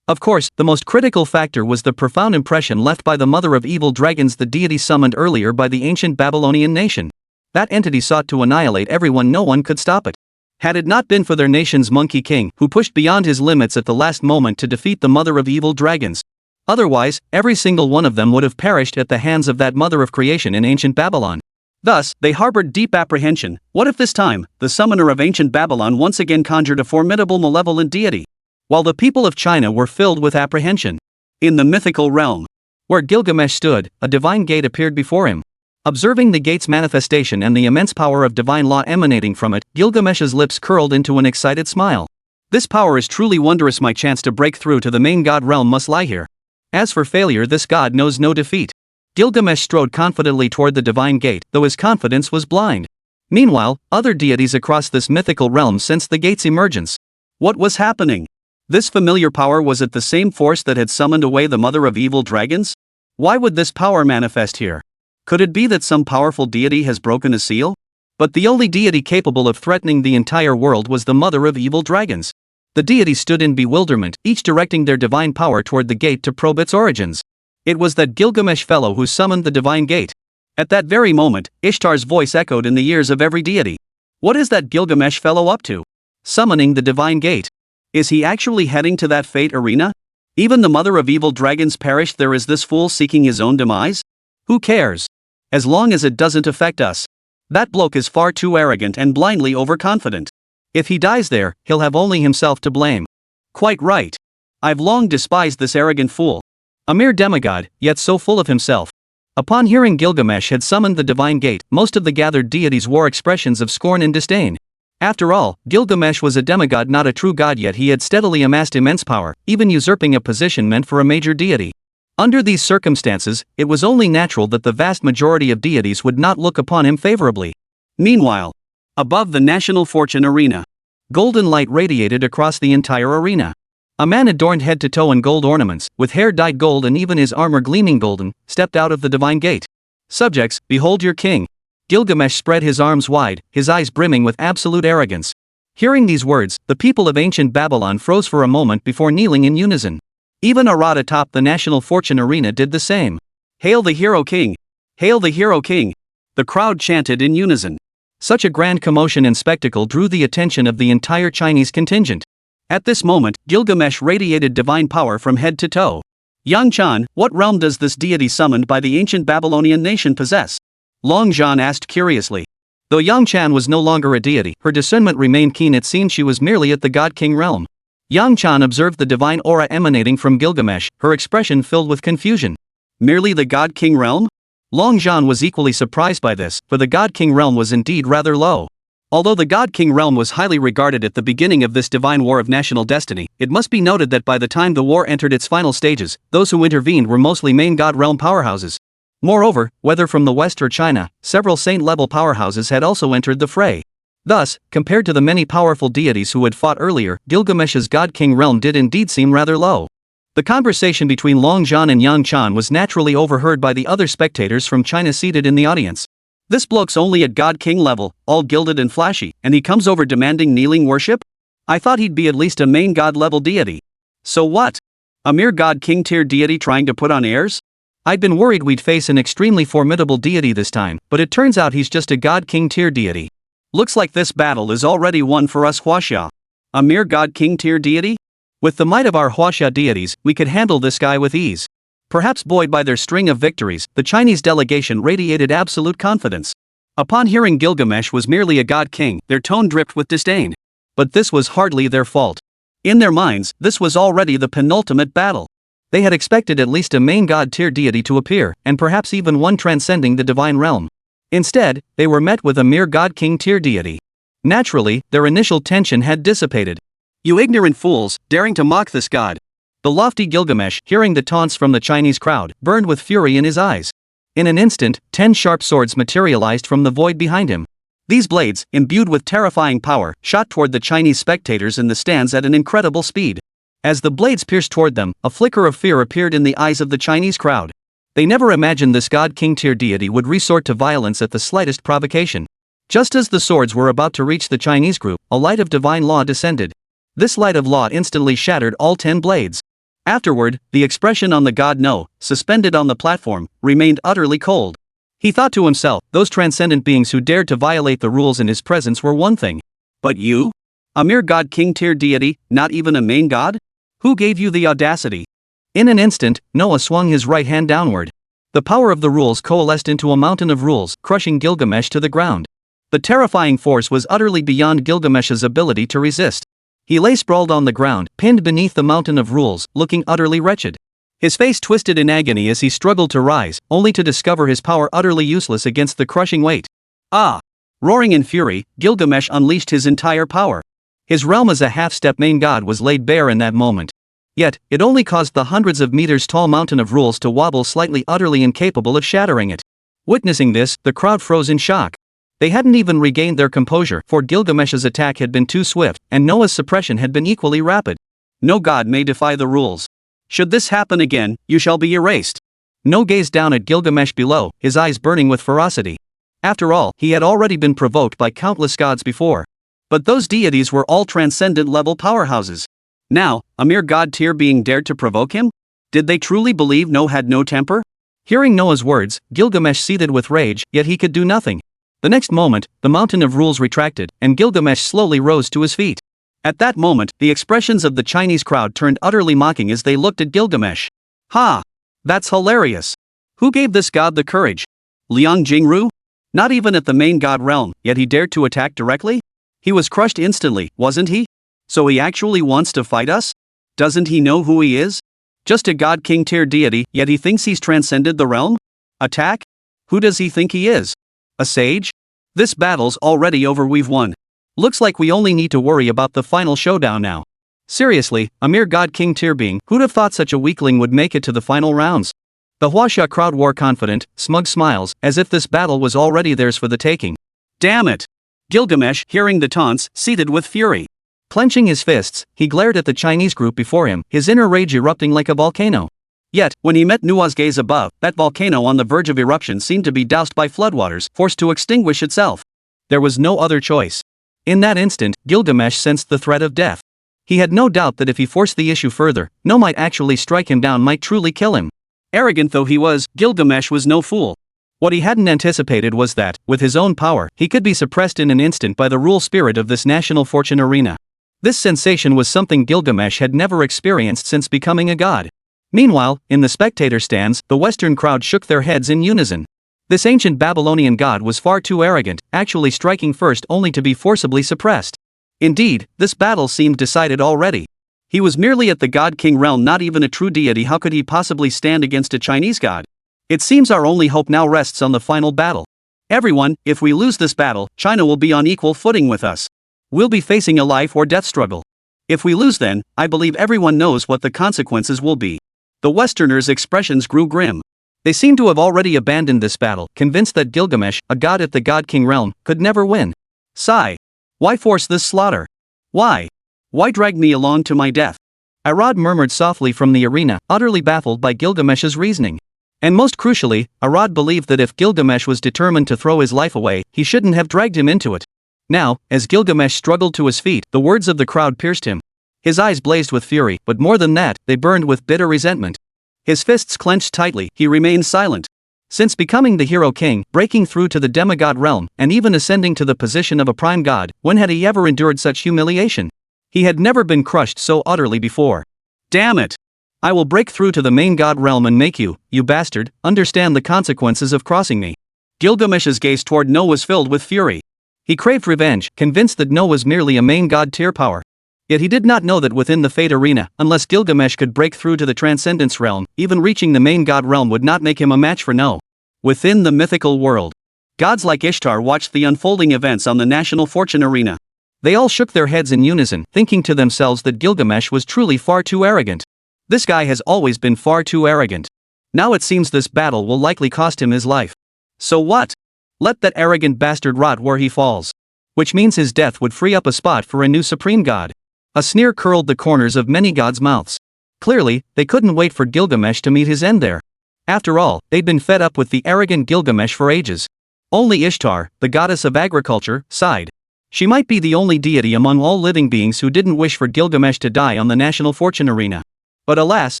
Of course, the most critical factor was the profound impression left by the mother of evil dragons the deity summoned earlier by the ancient Babylonian nation. That entity sought to annihilate everyone, no one could stop it. Had it not been for their nation's monkey king, who pushed beyond his limits at the last moment to defeat the mother of evil dragons. Otherwise, every single one of them would have perished at the hands of that mother of creation in ancient Babylon. Thus, they harbored deep apprehension. What if this time, the summoner of ancient Babylon once again conjured a formidable malevolent deity? While the people of China were filled with apprehension. In the mythical realm, where Gilgamesh stood, a divine gate appeared before him. Observing the gate's manifestation and the immense power of divine law emanating from it, Gilgamesh's lips curled into an excited smile. This power is truly wondrous. My chance to break through to the main god realm must lie here. As for failure, this god knows no defeat. Gilgamesh strode confidently toward the divine gate, though his confidence was blind. Meanwhile, other deities across this mythical realm sensed the gate's emergence. What was happening? This familiar power, was it the same force that had summoned away the mother of evil dragons? Why would this power manifest here? Could it be that some powerful deity has broken a seal? But the only deity capable of threatening the entire world was the mother of evil dragons. The deities stood in bewilderment, each directing their divine power toward the gate to probe its origins. It was that Gilgamesh fellow who summoned the divine gate. At that very moment, Ishtar's voice echoed in the ears of every deity. What is that Gilgamesh fellow up to? Summoning the divine gate. Is he actually heading to that fate arena? Even the mother of evil dragons perished. There is this fool seeking his own demise? Who cares? As long as it doesn't affect us. That bloke is far too arrogant and blindly overconfident. If he dies there, he'll have only himself to blame. Quite right. I've long despised this arrogant fool. A mere demigod, yet so full of himself. Upon hearing Gilgamesh had summoned the divine gate, most of the gathered deities wore expressions of scorn and disdain. After all, Gilgamesh was a demigod, not a true god, yet he had steadily amassed immense power, even usurping a position meant for a major deity. Under these circumstances, it was only natural that the vast majority of deities would not look upon him favorably. Meanwhile, above the national fortune arena, golden light radiated across the entire arena. A man adorned head to toe in gold ornaments, with hair dyed gold and even his armor gleaming golden, stepped out of the divine gate. Subjects, behold your king. Gilgamesh spread his arms wide, his eyes brimming with absolute arrogance. Hearing these words, the people of ancient Babylon froze for a moment before kneeling in unison. Even Arad atop the national fortune arena did the same. Hail the hero king! Hail the hero king! The crowd chanted in unison. Such a grand commotion and spectacle drew the attention of the entire Chinese contingent. At this moment, Gilgamesh radiated divine power from head to toe. Yang Chan, what realm does this deity summoned by the ancient Babylonian nation possess? Long Zhan asked curiously. Though Yang Chan was no longer a deity, her discernment remained keen. It seemed she was merely at the God-King realm. Yang Chan observed the divine aura emanating from Gilgamesh, her expression filled with confusion. Merely the God-King realm? Long Zhan was equally surprised by this, for the God-King realm was indeed rather low. Although the God-King realm was highly regarded at the beginning of this divine war of national destiny, it must be noted that by the time the war entered its final stages, those who intervened were mostly main god realm powerhouses. Moreover, whether from the West or China, several saint-level powerhouses had also entered the fray. Thus, compared to the many powerful deities who had fought earlier, Gilgamesh's God-King realm did indeed seem rather low. The conversation between Long Zhan and Yang Chan was naturally overheard by the other spectators from China seated in the audience. This bloke's only at God-King level, all gilded and flashy, and he comes over demanding kneeling worship? I thought he'd be at least a main god-level deity. So what? A mere God-King tier deity trying to put on airs? I'd been worried we'd face an extremely formidable deity this time, but it turns out he's just a God-King tier deity. Looks like this battle is already won for us Huaxia. A mere God-King tier deity? With the might of our Huaxia deities, we could handle this guy with ease. Perhaps buoyed by their string of victories, the Chinese delegation radiated absolute confidence. Upon hearing Gilgamesh was merely a god-king, their tone dripped with disdain. But this was hardly their fault. In their minds, this was already the penultimate battle. They had expected at least a main god-tier deity to appear, and perhaps even one transcending the divine realm. Instead, they were met with a mere god-king tier deity. Naturally, their initial tension had dissipated. You ignorant fools, daring to mock this god. The lofty Gilgamesh, hearing the taunts from the Chinese crowd, burned with fury in his eyes. In an instant, 10 sharp swords materialized from the void behind him. These blades, imbued with terrifying power, shot toward the Chinese spectators in the stands at an incredible speed. As the blades pierced toward them, a flicker of fear appeared in the eyes of the Chinese crowd. They never imagined this god-king tier deity would resort to violence at the slightest provocation. Just as the swords were about to reach the Chinese group, a light of divine law descended. This light of law instantly shattered all 10 blades. Afterward, the expression on the god No, suspended on the platform, remained utterly cold. He thought to himself, those transcendent beings who dared to violate the rules in his presence were one thing. But you? A mere god-king tier deity, not even a main god? Who gave you the audacity? In an instant, Noah swung his right hand downward. The power of the rules coalesced into a mountain of rules, crushing Gilgamesh to the ground. The terrifying force was utterly beyond Gilgamesh's ability to resist. He lay sprawled on the ground, pinned beneath the mountain of rules, looking utterly wretched. His face twisted in agony as he struggled to rise, only to discover his power utterly useless against the crushing weight. Ah! Roaring in fury, Gilgamesh unleashed his entire power. His realm as a half-step main god was laid bare in that moment. Yet, it only caused the hundreds of meters tall mountain of rules to wobble slightly, utterly incapable of shattering it. Witnessing this, the crowd froze in shock. They hadn't even regained their composure, for Gilgamesh's attack had been too swift, and Noah's suppression had been equally rapid. No god may defy the rules. Should this happen again, you shall be erased. No gazed down at Gilgamesh below, his eyes burning with ferocity. After all, he had already been provoked by countless gods before. But those deities were all transcendent-level powerhouses. Now, a mere god tier being dared to provoke him? Did they truly believe Noah had no temper? Hearing Noah's words, Gilgamesh seethed with rage, yet he could do nothing. The next moment, the mountain of rules retracted, and Gilgamesh slowly rose to his feet. At that moment, the expressions of the Chinese crowd turned utterly mocking as they looked at Gilgamesh. Ha! That's hilarious. Who gave this god the courage? Liang Jingru? Not even at the main god realm, yet he dared to attack directly? He was crushed instantly, wasn't he? So he actually wants to fight us? Doesn't he know who he is? Just a god-king tier deity, yet he thinks he's transcended the realm? Attack? Who does he think he is? A sage? This battle's already over, we've won. Looks like we only need to worry about the final showdown now. Seriously, a mere god-king tier being, who'd have thought such a weakling would make it to the final rounds? The Huaxia crowd wore confident, smug smiles, as if this battle was already theirs for the taking. Damn it! Gilgamesh, hearing the taunts, seethed with fury. Clenching his fists, he glared at the Chinese group before him, his inner rage erupting like a volcano. Yet, when he met Nua's gaze above, that volcano on the verge of eruption seemed to be doused by floodwaters, forced to extinguish itself. There was no other choice. In that instant, Gilgamesh sensed the threat of death. He had no doubt that if he forced the issue further, No might actually strike him down, might truly kill him. Arrogant though he was, Gilgamesh was no fool. What he hadn't anticipated was that, with his own power, he could be suppressed in an instant by the rule spirit of this national fortune arena. This sensation was something Gilgamesh had never experienced since becoming a god. Meanwhile, in the spectator stands, the Western crowd shook their heads in unison. This ancient Babylonian god was far too arrogant, actually striking first only to be forcibly suppressed. Indeed, this battle seemed decided already. He was merely at the god-king realm, not even a true deity. How could he possibly stand against a Chinese god? It seems our only hope now rests on the final battle. Everyone, if we lose this battle, China will be on equal footing with us. We'll be facing a life or death struggle. If we lose, then, I believe everyone knows what the consequences will be. The Westerners' expressions grew grim. They seemed to have already abandoned this battle, convinced that Gilgamesh, a god at the god-king realm, could never win. Sigh. Why force this slaughter? Why? Why drag me along to my death? Arad murmured softly from the arena, utterly baffled by Gilgamesh's reasoning. And most crucially, Arad believed that if Gilgamesh was determined to throw his life away, he shouldn't have dragged him into it. Now, as Gilgamesh struggled to his feet, the words of the crowd pierced him. His eyes blazed with fury, but more than that, they burned with bitter resentment. His fists clenched tightly, he remained silent. Since becoming the hero king, breaking through to the demigod realm, and even ascending to the position of a prime god, when had he ever endured such humiliation? He had never been crushed so utterly before. Damn it! I will break through to the main god realm and make you, you bastard, understand the consequences of crossing me. Gilgamesh's gaze toward No was filled with fury. He craved revenge, convinced that No was merely a main god tier power. Yet he did not know that within the Fate Arena, unless Gilgamesh could break through to the Transcendence realm, even reaching the main god realm would not make him a match for No. Within the mythical world, gods like Ishtar watched the unfolding events on the National Fortune Arena. They all shook their heads in unison, thinking to themselves that Gilgamesh was truly far too arrogant. This guy has always been far too arrogant. Now it seems this battle will likely cost him his life. So what? Let that arrogant bastard rot where he falls. Which means his death would free up a spot for a new supreme god. A sneer curled the corners of many gods' mouths. Clearly, they couldn't wait for Gilgamesh to meet his end there. After all, they'd been fed up with the arrogant Gilgamesh for ages. Only Ishtar, the goddess of agriculture, sighed. She might be the only deity among all living beings who didn't wish for Gilgamesh to die on the national fortune arena. But alas,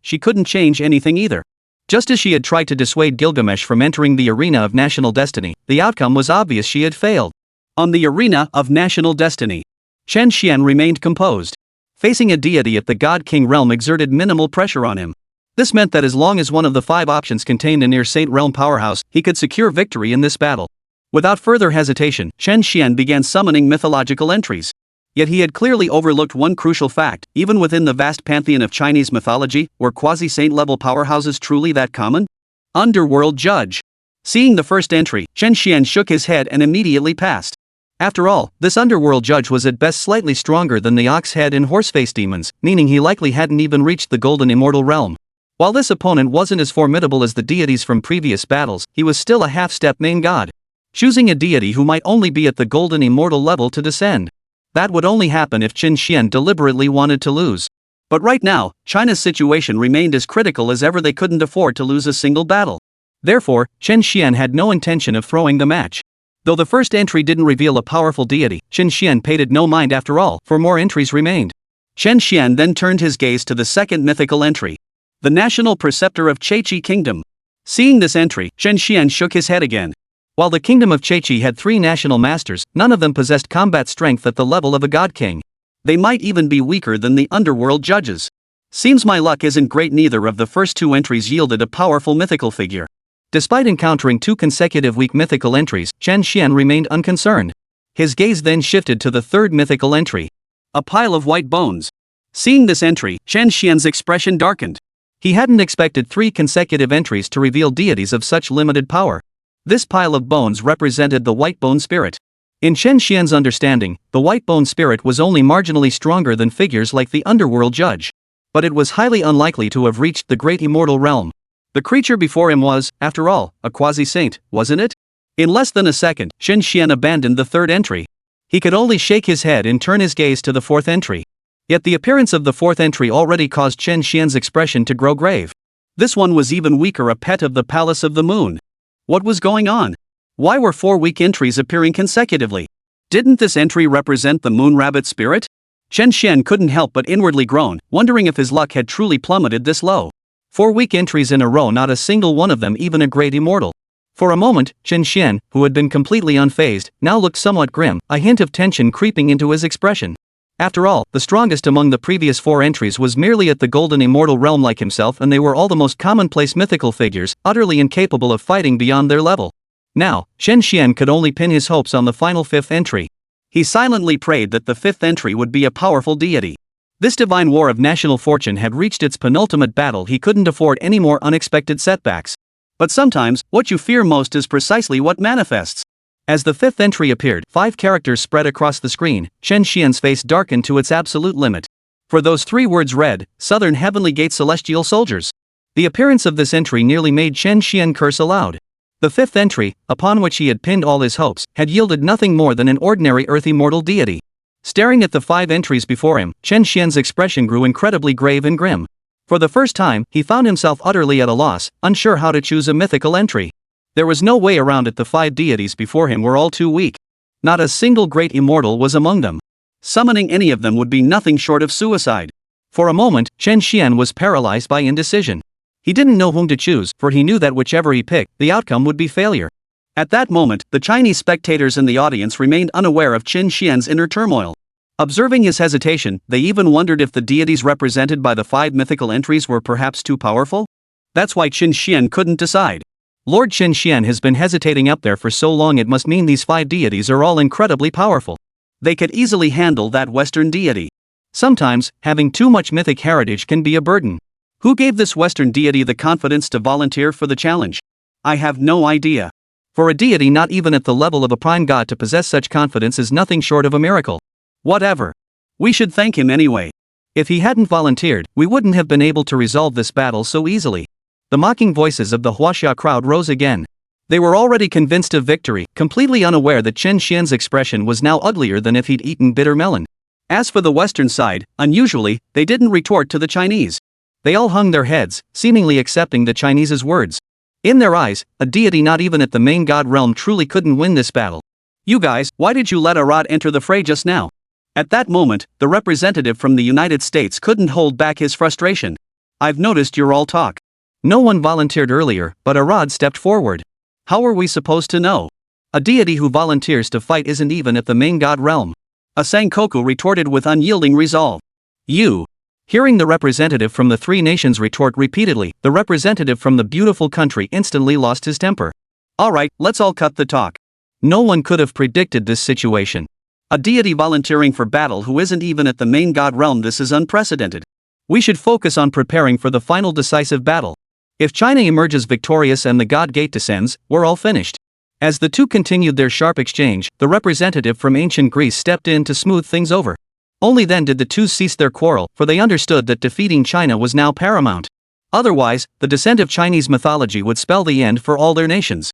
she couldn't change anything either. Just as she had tried to dissuade Gilgamesh from entering the arena of national destiny, the outcome was obvious: she had failed. On the arena of national destiny, Chen Xuan remained composed. Facing a deity at the God-King realm exerted minimal pressure on him. This meant that as long as one of the 5 options contained a near-Saint realm powerhouse, he could secure victory in this battle. Without further hesitation, Chen Xuan began summoning mythological entries. Yet he had clearly overlooked one crucial fact: even within the vast pantheon of Chinese mythology, were quasi-saint level powerhouses truly that common? Underworld Judge. Seeing the first entry, Chen Xuan shook his head and immediately passed. After all, this underworld judge was at best slightly stronger than the ox head and horseface demons, meaning he likely hadn't even reached the golden immortal realm. While this opponent wasn't as formidable as the deities from previous battles, he was still a half-step main god. Choosing a deity who might only be at the golden immortal level to descend. That would only happen if Chen Xuan deliberately wanted to lose. But right now, China's situation remained as critical as ever. They couldn't afford to lose a single battle. Therefore, Chen Xuan had no intention of throwing the match. Though the first entry didn't reveal a powerful deity, Chen Xuan paid it no mind after all, for more entries remained. Chen Xuan then turned his gaze to the second mythical entry. The National Preceptor of Chechi Kingdom. Seeing this entry, Chen Xuan shook his head again. While the kingdom of Chechi had 3 national masters, none of them possessed combat strength at the level of a god king. They might even be weaker than the underworld judges. Seems my luck isn't great. Neither of the first 2 entries yielded a powerful mythical figure. Despite encountering 2 consecutive weak mythical entries, Chen Xuan remained unconcerned. His gaze then shifted to the third mythical entry. A pile of white bones. Seeing this entry, Chen Xuan's expression darkened. He hadn't expected 3 consecutive entries to reveal deities of such limited power. This pile of bones represented the white bone spirit. In Chen Xuan's understanding, the white bone spirit was only marginally stronger than figures like the underworld judge. But it was highly unlikely to have reached the great immortal realm. The creature before him was, after all, a quasi-saint, wasn't it? In less than a second, Chen Xuan abandoned the third entry. He could only shake his head and turn his gaze to the fourth entry. Yet the appearance of the fourth entry already caused Chen Xuan's expression to grow grave. This one was even weaker, a pet of the Palace of the Moon. What was going on? Why were 4 weak entries appearing consecutively? Didn't this entry represent the moon rabbit spirit? Chen Xuan couldn't help but inwardly groan, wondering if his luck had truly plummeted this low. 4 weak entries in a row, not a single one of them even a great immortal. For a moment, Chen Xuan, who had been completely unfazed, now looked somewhat grim, a hint of tension creeping into his expression. After all, the strongest among the previous 4 entries was merely at the golden immortal realm like himself, and they were all the most commonplace mythical figures, utterly incapable of fighting beyond their level. Now, Chen Xuan could only pin his hopes on the final 5th entry. He silently prayed that the 5th entry would be a powerful deity. This divine war of national fortune had reached its penultimate battle. He couldn't afford any more unexpected setbacks. But sometimes, what you fear most is precisely what manifests. As the 5th entry appeared, 5 characters spread across the screen. Chen Xuan's face darkened to its absolute limit. For those 3 words read, Southern Heavenly Gate Celestial Soldiers. The appearance of this entry nearly made Chen Xuan curse aloud. The 5th entry, upon which he had pinned all his hopes, had yielded nothing more than an ordinary earthy mortal deity. Staring at the 5 entries before him, Chen Xuan's expression grew incredibly grave and grim. For the first time, he found himself utterly at a loss, unsure how to choose a mythical entry. There was no way around it. The 5 deities before him were all too weak. Not a single great immortal was among them. Summoning any of them would be nothing short of suicide. For a moment, Chen Xuan was paralyzed by indecision. He didn't know whom to choose, for he knew that whichever he picked, the outcome would be failure. At that moment, the Chinese spectators in the audience remained unaware of Chen Xuan's inner turmoil. Observing his hesitation, they even wondered if the deities represented by the 5 mythical entries were perhaps too powerful. That's why Chen Xuan couldn't decide. Lord Chen Xuan has been hesitating up there for so long. It must mean these 5 deities are all incredibly powerful. They could easily handle that Western deity. Sometimes, having too much mythic heritage can be a burden. Who gave this Western deity the confidence to volunteer for the challenge? I have no idea. For a deity not even at the level of a prime god to possess such confidence is nothing short of a miracle. Whatever. We should thank him anyway. If he hadn't volunteered, we wouldn't have been able to resolve this battle so easily. The mocking voices of the Huaxia crowd rose again. They were already convinced of victory, completely unaware that Chen Xuan's expression was now uglier than if he'd eaten bitter melon. As for the Western side, unusually, they didn't retort to the Chinese. They all hung their heads, seemingly accepting the Chinese's words. In their eyes, a deity not even at the main god realm truly couldn't win this battle. You guys, why did you let Arad enter the fray just now? At that moment, the representative from the United States couldn't hold back his frustration. I've noticed you're all talk. No one volunteered earlier, but Arad stepped forward. How are we supposed to know? A deity who volunteers to fight isn't even at the main god realm. A Sankoku retorted with unyielding resolve. You. Hearing the representative from the three nations retort repeatedly, the representative from the beautiful country instantly lost his temper. Alright, let's all cut the talk. No one could have predicted this situation. A deity volunteering for battle who isn't even at the main god realm, this is unprecedented. We should focus on preparing for the final decisive battle. If China emerges victorious and the god gate descends, we're all finished. As the two continued their sharp exchange, the representative from ancient Greece stepped in to smooth things over. Only then did the two cease their quarrel, for they understood that defeating China was now paramount. Otherwise, the descent of Chinese mythology would spell the end for all their nations.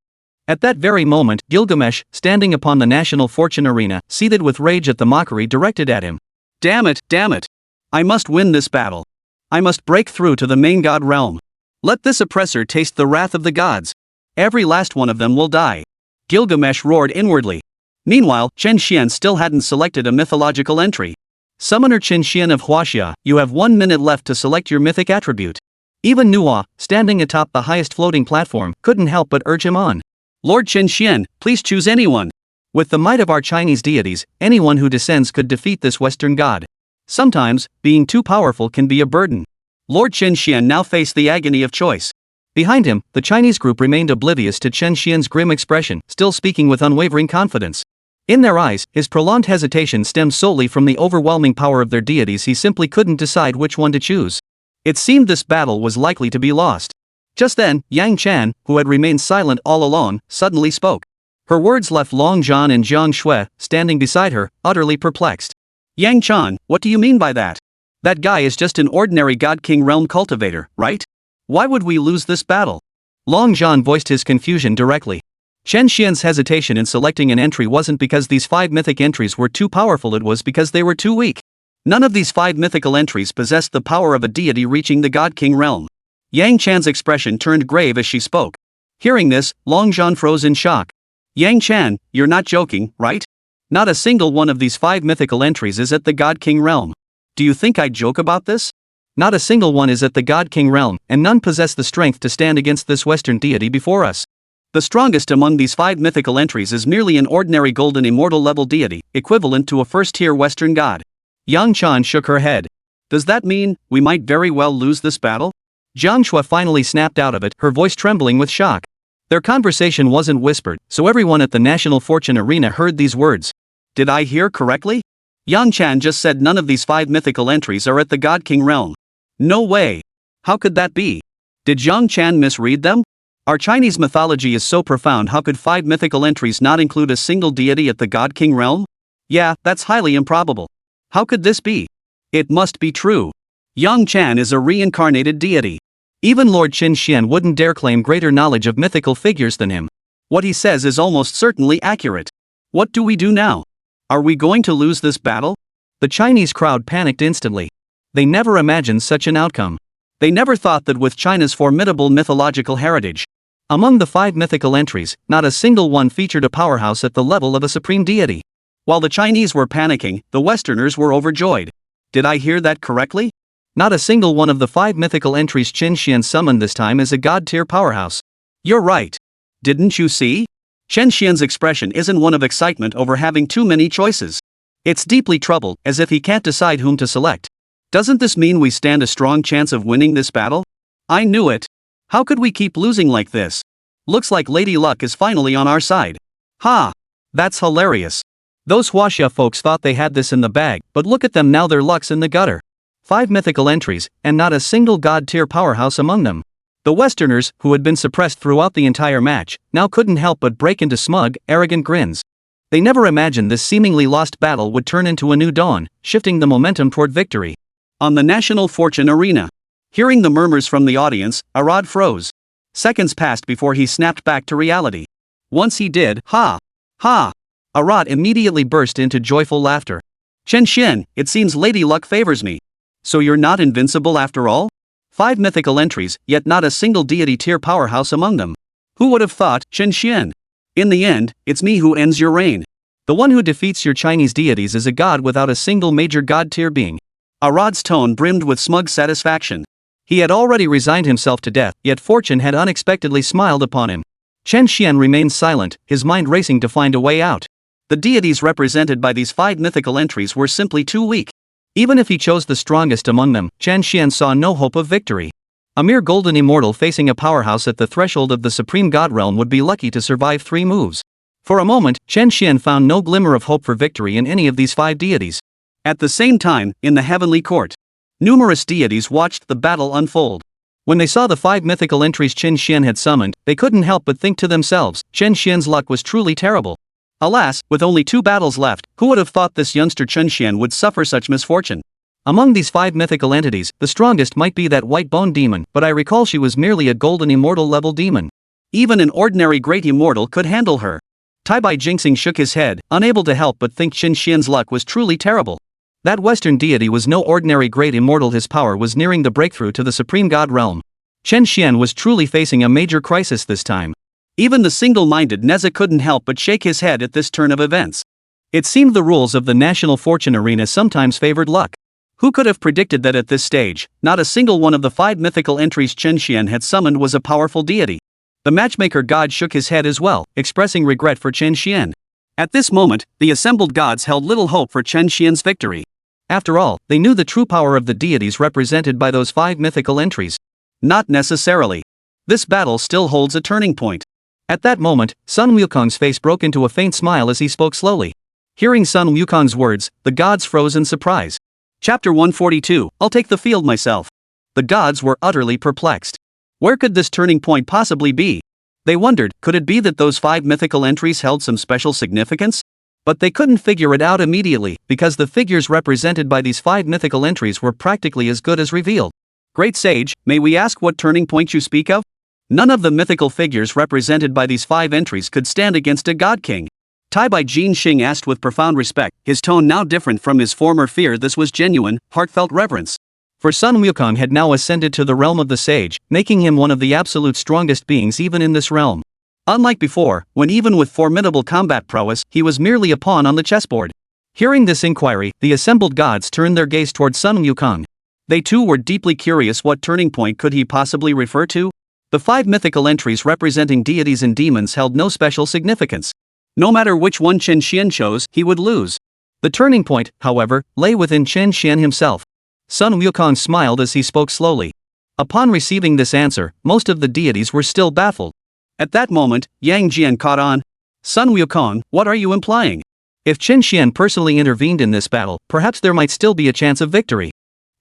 At that very moment, Gilgamesh, standing upon the national fortune arena, seethed with rage at the mockery directed at him. Damn it! I must win this battle. I must break through to the main god realm. Let this oppressor taste the wrath of the gods. Every last one of them will die. Gilgamesh roared inwardly. Meanwhile, Chen Xuan still hadn't selected a mythological entry. Summoner Chen Xuan of Huaxia, you have 1 minute left to select your mythic attribute. Even Nuwa, standing atop the highest floating platform, couldn't help but urge him on. Lord Chen Xuan, please choose anyone. With the might of our Chinese deities, anyone who descends could defeat this Western god. Sometimes, being too powerful can be a burden. Lord Chen Xuan now faced the agony of choice. Behind him, the Chinese group remained oblivious to Chen Xuan's grim expression, still speaking with unwavering confidence. In their eyes, his prolonged hesitation stemmed solely from the overwhelming power of their deities. He simply couldn't decide which one to choose. It seemed this battle was likely to be lost. Just then, Yang Chan, who had remained silent all along, suddenly spoke. Her words left Long Zhan and Jiang Shui, standing beside her, utterly perplexed. Yang Chan, what do you mean by that? That guy is just an ordinary God-King realm cultivator, right? Why would we lose this battle? Long Zhan voiced his confusion directly. Chen Xuan's hesitation in selecting an entry wasn't because these 5 mythic entries were too powerful, it was because they were too weak. None of these 5 mythical entries possessed the power of a deity reaching the God-King realm. Yang Chan's expression turned grave as she spoke. Hearing this, Long Zhan froze in shock. Yang Chan, you're not joking, right? Not a single one of these 5 mythical entries is at the God-King realm. Do you think I'd joke about this? Not a single one is at the God-King realm, and none possess the strength to stand against this Western deity before us. The strongest among these 5 mythical entries is merely an ordinary golden immortal level deity, equivalent to a first-tier Western god. Yang Chan shook her head. Does that mean we might very well lose this battle? Jiang Shui finally snapped out of it, her voice trembling with shock. Their conversation wasn't whispered, so everyone at the National Fortune Arena heard these words. Did I hear correctly? Yang Chan just said none of these 5 mythical entries are at the God-King realm. No way. How could that be? Did Yang Chan misread them? Our Chinese mythology is so profound, how could 5 mythical entries not include a single deity at the God-King realm? Yeah, that's highly improbable. How could this be? It must be true. Yang Chan is a reincarnated deity. Even Lord Chen Xuan wouldn't dare claim greater knowledge of mythical figures than him. What he says is almost certainly accurate. What do we do now? Are we going to lose this battle? The Chinese crowd panicked instantly. They never imagined such an outcome. They never thought that with China's formidable mythological heritage. Among the 5 mythical entries, not a single one featured a powerhouse at the level of a supreme deity. While the Chinese were panicking, the Westerners were overjoyed. Did I hear that correctly? Not a single one of the 5 mythical entries Chen Xuan summoned this time is a god-tier powerhouse. You're right. Didn't you see? Chen Xuan's expression isn't one of excitement over having too many choices. It's deeply troubled, as if he can't decide whom to select. Doesn't this mean we stand a strong chance of winning this battle? I knew it. How could we keep losing like this? Looks like Lady Luck is finally on our side. Ha! That's hilarious. Those Huaxia folks thought they had this in the bag, but look at them now, their luck's in the gutter. 5 mythical entries, and not a single god-tier powerhouse among them. The Westerners, who had been suppressed throughout the entire match, now couldn't help but break into smug, arrogant grins. They never imagined this seemingly lost battle would turn into a new dawn, shifting the momentum toward victory. On the National Fortune Arena. Hearing the murmurs from the audience, Arad froze. Seconds passed before he snapped back to reality. Once he did, ha! Ha! Arad immediately burst into joyful laughter. Chen Xuan, it seems Lady Luck favors me. So you're not invincible after all? 5 mythical entries, yet not a single deity tier powerhouse among them. Who would have thought, Chen Xuan? In the end, it's me who ends your reign. The one who defeats your Chinese deities is a god without a single major god tier being. Arad's tone brimmed with smug satisfaction. He had already resigned himself to death, yet fortune had unexpectedly smiled upon him. Chen Xuan remained silent, his mind racing to find a way out. The deities represented by these 5 mythical entries were simply too weak. Even if he chose the strongest among them, Chen Xuan saw no hope of victory. A mere golden immortal facing a powerhouse at the threshold of the supreme god realm would be lucky to survive 3 moves. For a moment, Chen Xuan found no glimmer of hope for victory in any of these 5 deities. At the same time, in the heavenly court, numerous deities watched the battle unfold. When they saw the 5 mythical entries Chen Xuan had summoned, they couldn't help but think to themselves, Chen Xuan's luck was truly terrible. Alas, with only 2 battles left, who would have thought this youngster Chen Xuan would suffer such misfortune? Among these 5 mythical entities, the strongest might be that white bone demon, but I recall she was merely a golden immortal level demon. Even an ordinary great immortal could handle her. Taibai Jingxing shook his head, unable to help but think Chen Xuan's luck was truly terrible. That Western deity was no ordinary great immortal, his power was nearing the breakthrough to the supreme god realm. Chen Xuan was truly facing a major crisis this time. Even the single-minded Nezha couldn't help but shake his head at this turn of events. It seemed the rules of the National Fortune Arena sometimes favored luck. Who could have predicted that at this stage, not a single one of the 5 mythical entries Chen Xuan had summoned was a powerful deity? The matchmaker god shook his head as well, expressing regret for Chen Xuan. At this moment, the assembled gods held little hope for Chen Xuan's victory. After all, they knew the true power of the deities represented by those 5 mythical entries. Not necessarily. This battle still holds a turning point. At that moment, Sun Wukong's face broke into a faint smile as he spoke slowly. Hearing Sun Wukong's words, the gods froze in surprise. Chapter 142, I'll take the field myself. The gods were utterly perplexed. Where could this turning point possibly be? They wondered, could it be that those 5 mythical entries held some special significance? But they couldn't figure it out immediately, because the figures represented by these 5 mythical entries were practically as good as revealed. Great sage, may we ask what turning point you speak of? None of the mythical figures represented by these 5 entries could stand against a god king. Taibai Jingxing asked with profound respect, his tone now different from his former fear. This was genuine, heartfelt reverence. For Sun Wukong had now ascended to the realm of the sage, making him one of the absolute strongest beings even in this realm. Unlike before, when even with formidable combat prowess, he was merely a pawn on the chessboard. Hearing this inquiry, the assembled gods turned their gaze towards Sun Wukong. They too were deeply curious, what turning point could he possibly refer to? The 5 mythical entries representing deities and demons held no special significance. No matter which one Chen Xuan chose, he would lose. The turning point, however, lay within Chen Xuan himself. Sun Wukong smiled as he spoke slowly. Upon receiving this answer, most of the deities were still baffled. At that moment, Yang Jian caught on. Sun Wukong, what are you implying? If Chen Xuan personally intervened in this battle, perhaps there might still be a chance of victory.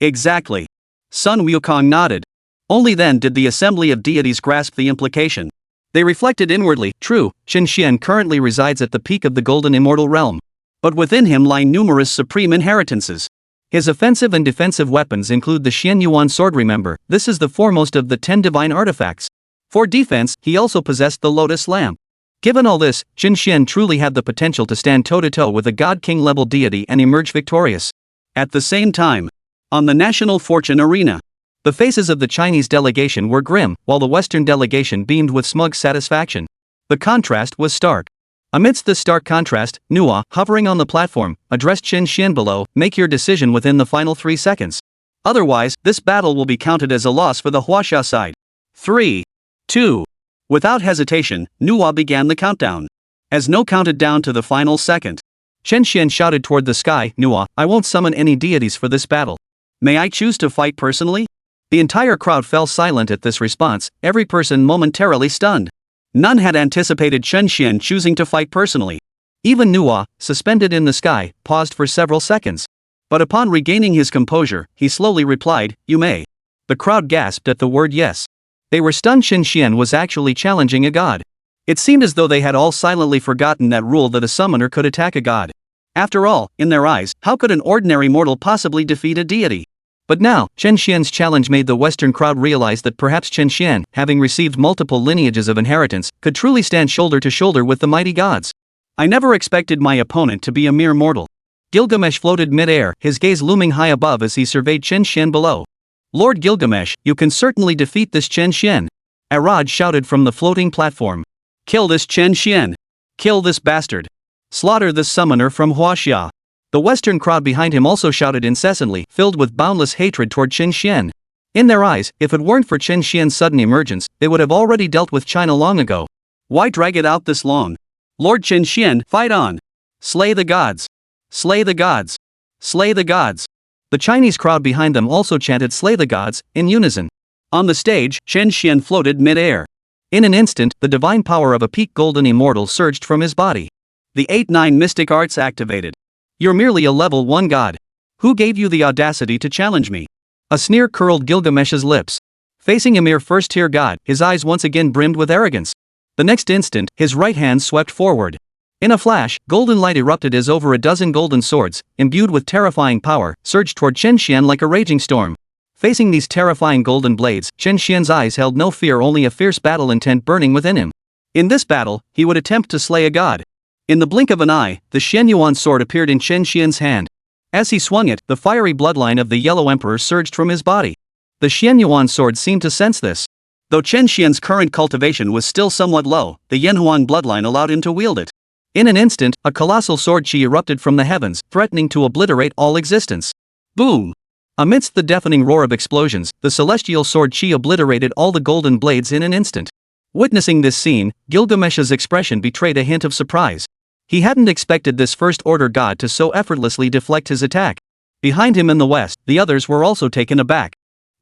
Exactly. Sun Wukong nodded. Only then did the assembly of deities grasp the implication. They reflected inwardly, true, Chen Xuan currently resides at the peak of the golden immortal realm. But within him lie numerous supreme inheritances. His offensive and defensive weapons include the Xian Yuan sword. Remember, this is the foremost of the 10 divine artifacts. For defense, he also possessed the lotus lamp. Given all this, Chen Xuan truly had the potential to stand toe-to-toe with a god king level deity and emerge victorious. At the same time, on the National Fortune Arena, the faces of the Chinese delegation were grim, while the Western delegation beamed with smug satisfaction. The contrast was stark. Amidst this stark contrast, Nuwa, hovering on the platform, addressed Chen Xuan below, make your decision within the final 3 seconds. Otherwise, this battle will be counted as a loss for the Huaxia side. 3, 2. Without hesitation, Nuwa began the countdown. As No counted down to the final second, Chen Xuan shouted toward the sky, Nuwa, I won't summon any deities for this battle. May I choose to fight personally? The entire crowd fell silent at this response, every person momentarily stunned. None had anticipated Chen Xuan choosing to fight personally. Even Nuwa, suspended in the sky, paused for several seconds. But upon regaining his composure, he slowly replied, you may. The crowd gasped at the word yes. They were stunned. Chen Xuan was actually challenging a god. It seemed as though they had all silently forgotten that rule that a summoner could attack a god. After all, in their eyes, how could an ordinary mortal possibly defeat a deity? But now, Chen Xian's challenge made the Western crowd realize that perhaps Chen Xian, having received multiple lineages of inheritance, could truly stand shoulder to shoulder with the mighty gods. I never expected my opponent to be a mere mortal. Gilgamesh floated mid-air, his gaze looming high above as he surveyed Chen Xian below. Lord Gilgamesh, you can certainly defeat this Chen Xian. Arad shouted from the floating platform. Kill this Chen Xian. Kill this bastard. Slaughter this summoner from Huaxia. The Western crowd behind him also shouted incessantly, filled with boundless hatred toward Chen Xian. In their eyes, if it weren't for Chen Xian's sudden emergence, they would have already dealt with China long ago. Why drag it out this long? Lord Chen Xian, fight on. Slay the gods. Slay the gods. Slay the gods. The Chinese crowd behind them also chanted slay the gods, in unison. On the stage, Chen Xian floated mid-air. In an instant, the divine power of a peak golden immortal surged from his body. The 8-9 mystic arts activated. You're merely a level 1 god. Who gave you the audacity to challenge me? A sneer curled Gilgamesh's lips. Facing a mere first-tier god, his eyes once again brimmed with arrogance. The next instant, his right hand swept forward. In a flash, golden light erupted as over a dozen golden swords, imbued with terrifying power, surged toward Chen Xian like a raging storm. Facing these terrifying golden blades, Chen Xian's eyes held no fear, only a fierce battle intent burning within him. In this battle, he would attempt to slay a god. In the blink of an eye, the Shen Yuan sword appeared in Chen Xian's hand. As he swung it, the fiery bloodline of the Yellow Emperor surged from his body. The Shen Yuan sword seemed to sense this. Though Chen Xian's current cultivation was still somewhat low, the Yanhuan bloodline allowed him to wield it. In an instant, a colossal sword chi erupted from the heavens, threatening to obliterate all existence. Boom! Amidst the deafening roar of explosions, the celestial sword chi obliterated all the golden blades in an instant. Witnessing this scene, Gilgamesh's expression betrayed a hint of surprise. He hadn't expected this first-order god to so effortlessly deflect his attack. Behind him in the west, the others were also taken aback.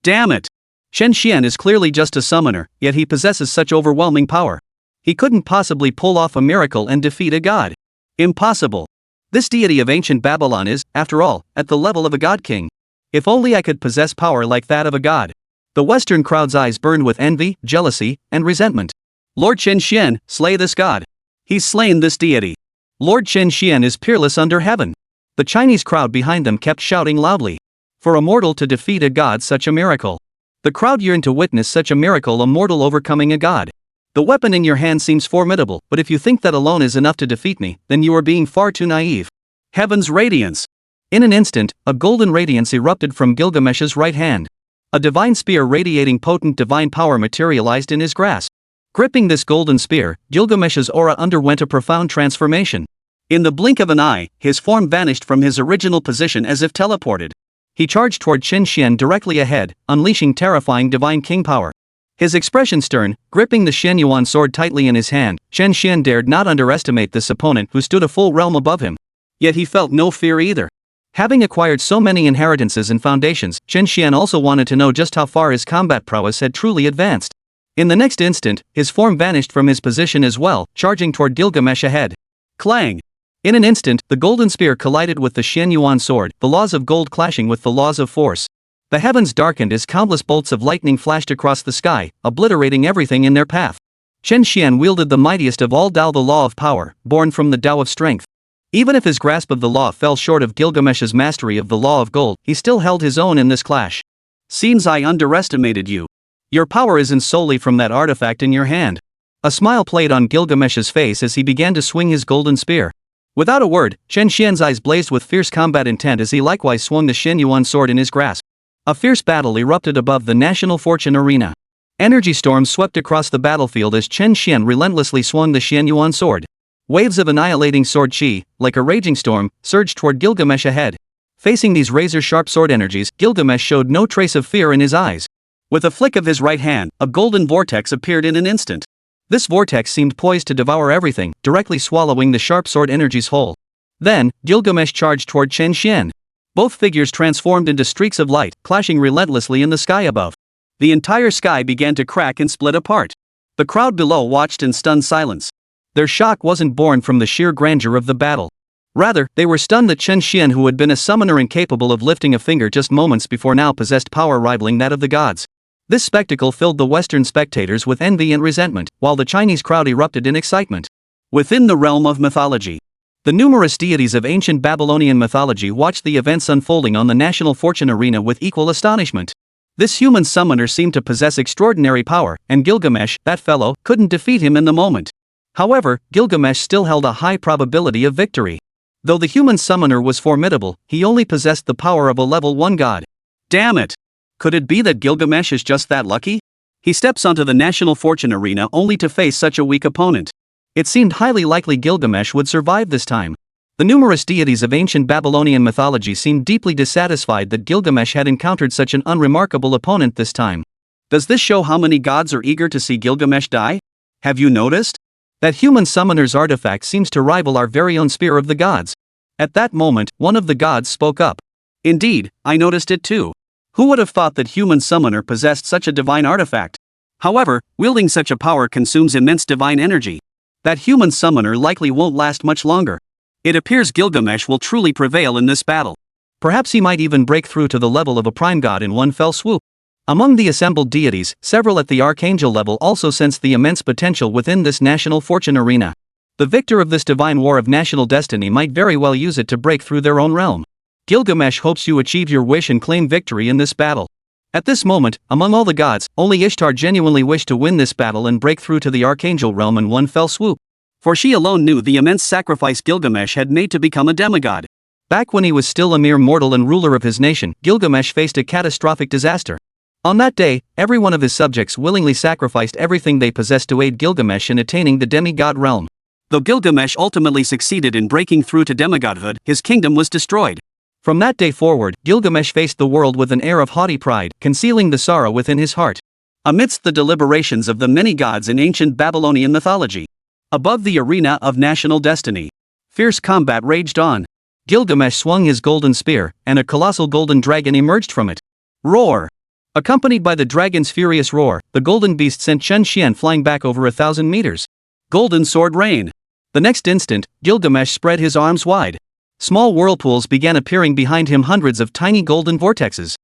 Damn it! Chen Xian is clearly just a summoner, yet he possesses such overwhelming power. He couldn't possibly pull off a miracle and defeat a god. Impossible. This deity of ancient Babylon is, after all, at the level of a god king. If only I could possess power like that of a god. The Western crowd's eyes burned with envy, jealousy, and resentment. Lord Chen Xian, slay this god. He's slain this deity. Lord Chen Xian is peerless under heaven. The Chinese crowd behind them kept shouting loudly. For a mortal to defeat a god, such a miracle. The crowd yearned to witness such a miracle, a mortal overcoming a god. The weapon in your hand seems formidable, but if you think that alone is enough to defeat me, then you are being far too naive. Heaven's radiance. In an instant, a golden radiance erupted from Gilgamesh's right hand. A divine spear radiating potent divine power materialized in his grasp. Gripping this golden spear, Gilgamesh's aura underwent a profound transformation. In the blink of an eye, his form vanished from his original position as if teleported. He charged toward Chen Xian directly ahead, unleashing terrifying divine king power. His expression stern, gripping the Shen Yuan sword tightly in his hand, Chen Xian dared not underestimate this opponent who stood a full realm above him. Yet he felt no fear either. Having acquired so many inheritances and foundations, Chen Xian also wanted to know just how far his combat prowess had truly advanced. In the next instant, his form vanished from his position as well, charging toward Gilgamesh ahead. Clang! In an instant, the golden spear collided with the Shen Yuan sword, the laws of gold clashing with the laws of force. The heavens darkened as countless bolts of lightning flashed across the sky, obliterating everything in their path. Chen Xian wielded the mightiest of all Tao, the law of power, born from the Tao of strength. Even if his grasp of the law fell short of Gilgamesh's mastery of the law of gold, he still held his own in this clash. Seems I underestimated you. Your power isn't solely from that artifact in your hand. A smile played on Gilgamesh's face as he began to swing his golden spear. Without a word, Chen Xian's eyes blazed with fierce combat intent as he likewise swung the Shen Yuan sword in his grasp. A fierce battle erupted above the National Fortune Arena. Energy storms swept across the battlefield as Chen Xian relentlessly swung the Shen Yuan sword. Waves of annihilating sword chi, like a raging storm, surged toward Gilgamesh ahead. Facing these razor-sharp sword energies, Gilgamesh showed no trace of fear in his eyes. With a flick of his right hand, a golden vortex appeared in an instant. This vortex seemed poised to devour everything, directly swallowing the sharp sword energies whole. Then, Gilgamesh charged toward Chen Xian. Both figures transformed into streaks of light, clashing relentlessly in the sky above. The entire sky began to crack and split apart. The crowd below watched in stunned silence. Their shock wasn't born from the sheer grandeur of the battle. Rather, they were stunned that Chen Xian, who had been a summoner incapable of lifting a finger just moments before, now possessed power rivaling that of the gods. This spectacle filled the Western spectators with envy and resentment, while the Chinese crowd erupted in excitement. Within the realm of mythology, the numerous deities of ancient Babylonian mythology watched the events unfolding on the national fortune arena with equal astonishment. This human summoner seemed to possess extraordinary power, and Gilgamesh, that fellow, couldn't defeat him in the moment. However, Gilgamesh still held a high probability of victory. Though the human summoner was formidable, he only possessed the power of a level 1 god. Damn it! Could it be that Gilgamesh is just that lucky? He steps onto the national fortune arena only to face such a weak opponent. It seemed highly likely Gilgamesh would survive this time. The numerous deities of ancient Babylonian mythology seemed deeply dissatisfied that Gilgamesh had encountered such an unremarkable opponent this time. Does this show how many gods are eager to see Gilgamesh die? Have you noticed? That human summoner's artifact seems to rival our very own spear of the gods. At that moment, one of the gods spoke up. Indeed, I noticed it too. Who would have thought that human summoner possessed such a divine artifact? However, wielding such a power consumes immense divine energy. That human summoner likely won't last much longer. It appears Gilgamesh will truly prevail in this battle. Perhaps he might even break through to the level of a prime god in one fell swoop. Among the assembled deities, several at the archangel level also sensed the immense potential within this national fortune arena. The victor of this divine war of national destiny might very well use it to break through their own realm. Gilgamesh hopes you achieve your wish and claim victory in this battle. At this moment, among all the gods, only Ishtar genuinely wished to win this battle and break through to the archangel realm in one fell swoop. For she alone knew the immense sacrifice Gilgamesh had made to become a demigod. Back when he was still a mere mortal and ruler of his nation, Gilgamesh faced a catastrophic disaster. On that day, every one of his subjects willingly sacrificed everything they possessed to aid Gilgamesh in attaining the demigod realm. Though Gilgamesh ultimately succeeded in breaking through to demigodhood, his kingdom was destroyed. From that day forward, Gilgamesh faced the world with an air of haughty pride, concealing the sorrow within his heart. Amidst the deliberations of the many gods in ancient Babylonian mythology, above the arena of national destiny, fierce combat raged on. Gilgamesh swung his golden spear, and a colossal golden dragon emerged from it. Roar! Accompanied by the dragon's furious roar, the golden beast sent Chen Xuan flying back over 1,000 meters. Golden sword rain. The next instant, Gilgamesh spread his arms wide. Small whirlpools began appearing behind him, hundreds of tiny golden vortexes.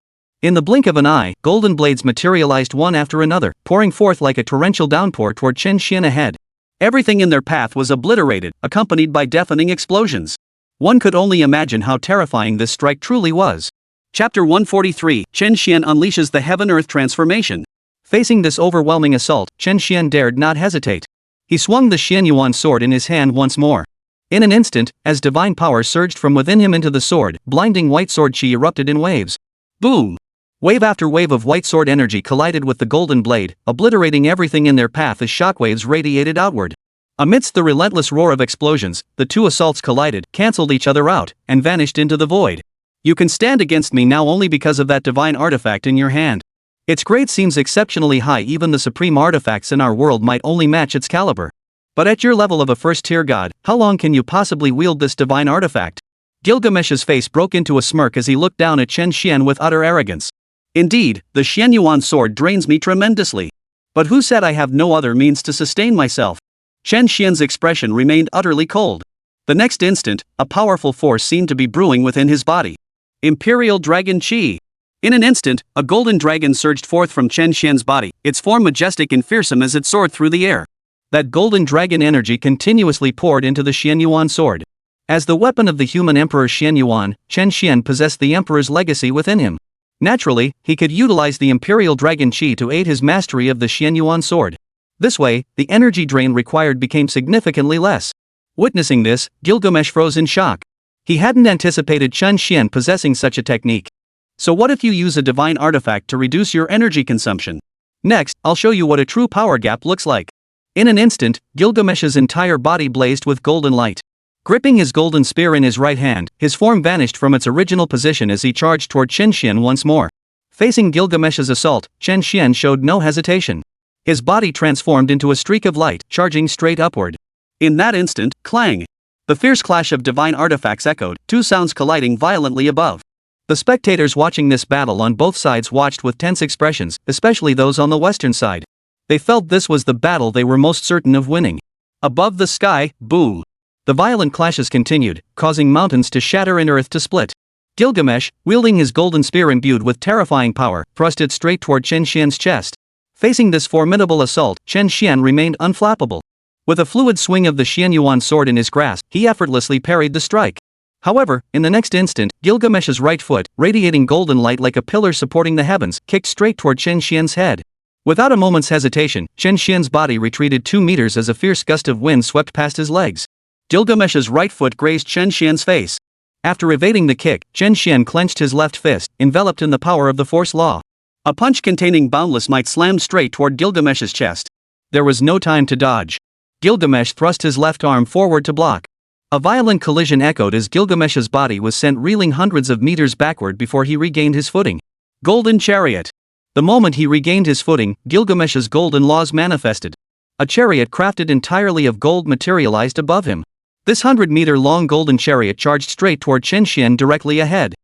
In the blink of an eye, golden blades materialized one after another, pouring forth like a torrential downpour toward Chen Xuan ahead. Everything in their path was obliterated, accompanied by deafening explosions. One could only imagine how terrifying this strike truly was. Chapter 143, Chen Xuan unleashes the heaven-earth transformation. Facing this overwhelming assault, Chen Xuan dared not hesitate. He swung the Xianyuan sword in his hand once more. In an instant, as divine power surged from within him into the sword, blinding white sword chi erupted in waves. Boom! Wave after wave of white sword energy collided with the golden blade, obliterating everything in their path as shockwaves radiated outward. Amidst the relentless roar of explosions, the two assaults collided, cancelled each other out, and vanished into the void. You can stand against me now only because of that divine artifact in your hand. Its grade seems exceptionally high, even the supreme artifacts in our world might only match its caliber. But at your level of a first-tier god, how long can you possibly wield this divine artifact? Gilgamesh's face broke into a smirk as he looked down at Chen Xuan with utter arrogance. Indeed, the Xianyuan sword drains me tremendously. But who said I have no other means to sustain myself? Chen Xuan's expression remained utterly cold. The next instant, a powerful force seemed to be brewing within his body. Imperial Dragon Chi. In an instant, a golden dragon surged forth from Chen Xuan's body, its form majestic and fearsome as it soared through the air. That golden dragon energy continuously poured into the Xianyuan sword. As the weapon of the human emperor Xianyuan, Chen Xuan possessed the emperor's legacy within him. Naturally, he could utilize the Imperial Dragon Chi to aid his mastery of the Xianyuan sword. This way, the energy drain required became significantly less. Witnessing this, Gilgamesh froze in shock. He hadn't anticipated Chen Xuan possessing such a technique. So what if you use a divine artifact to reduce your energy consumption? Next, I'll show you what a true power gap looks like. In an instant, Gilgamesh's entire body blazed with golden light. Gripping his golden spear in his right hand, his form vanished from its original position as he charged toward Chen Xuan once more. Facing Gilgamesh's assault, Chen Xuan showed no hesitation. His body transformed into a streak of light, charging straight upward. In that instant, clang! The fierce clash of divine artifacts echoed, two sounds colliding violently above. The spectators watching this battle on both sides watched with tense expressions, especially those on the western side. They felt this was the battle they were most certain of winning. Above the sky, boom! The violent clashes continued, causing mountains to shatter and earth to split. Gilgamesh, wielding his golden spear imbued with terrifying power, thrust it straight toward Chen Xuan's chest. Facing this formidable assault, Chen Xuan remained unflappable. With a fluid swing of the Xianyuan sword in his grasp, he effortlessly parried the strike. However, in the next instant, Gilgamesh's right foot, radiating golden light like a pillar supporting the heavens, kicked straight toward Chen Xuan's head. Without a moment's hesitation, Chen Xuan's body retreated 2 meters as a fierce gust of wind swept past his legs. Gilgamesh's right foot grazed Chen Xuan's face. After evading the kick, Chen Xuan clenched his left fist, enveloped in the power of the Force Law. A punch containing boundless might slammed straight toward Gilgamesh's chest. There was no time to dodge. Gilgamesh thrust his left arm forward to block. A violent collision echoed as Gilgamesh's body was sent reeling hundreds of meters backward before he regained his footing. Golden Chariot. The moment he regained his footing, Gilgamesh's golden laws manifested. A chariot crafted entirely of gold materialized above him. This 100-meter-long golden chariot charged straight toward Chen Xuan directly ahead.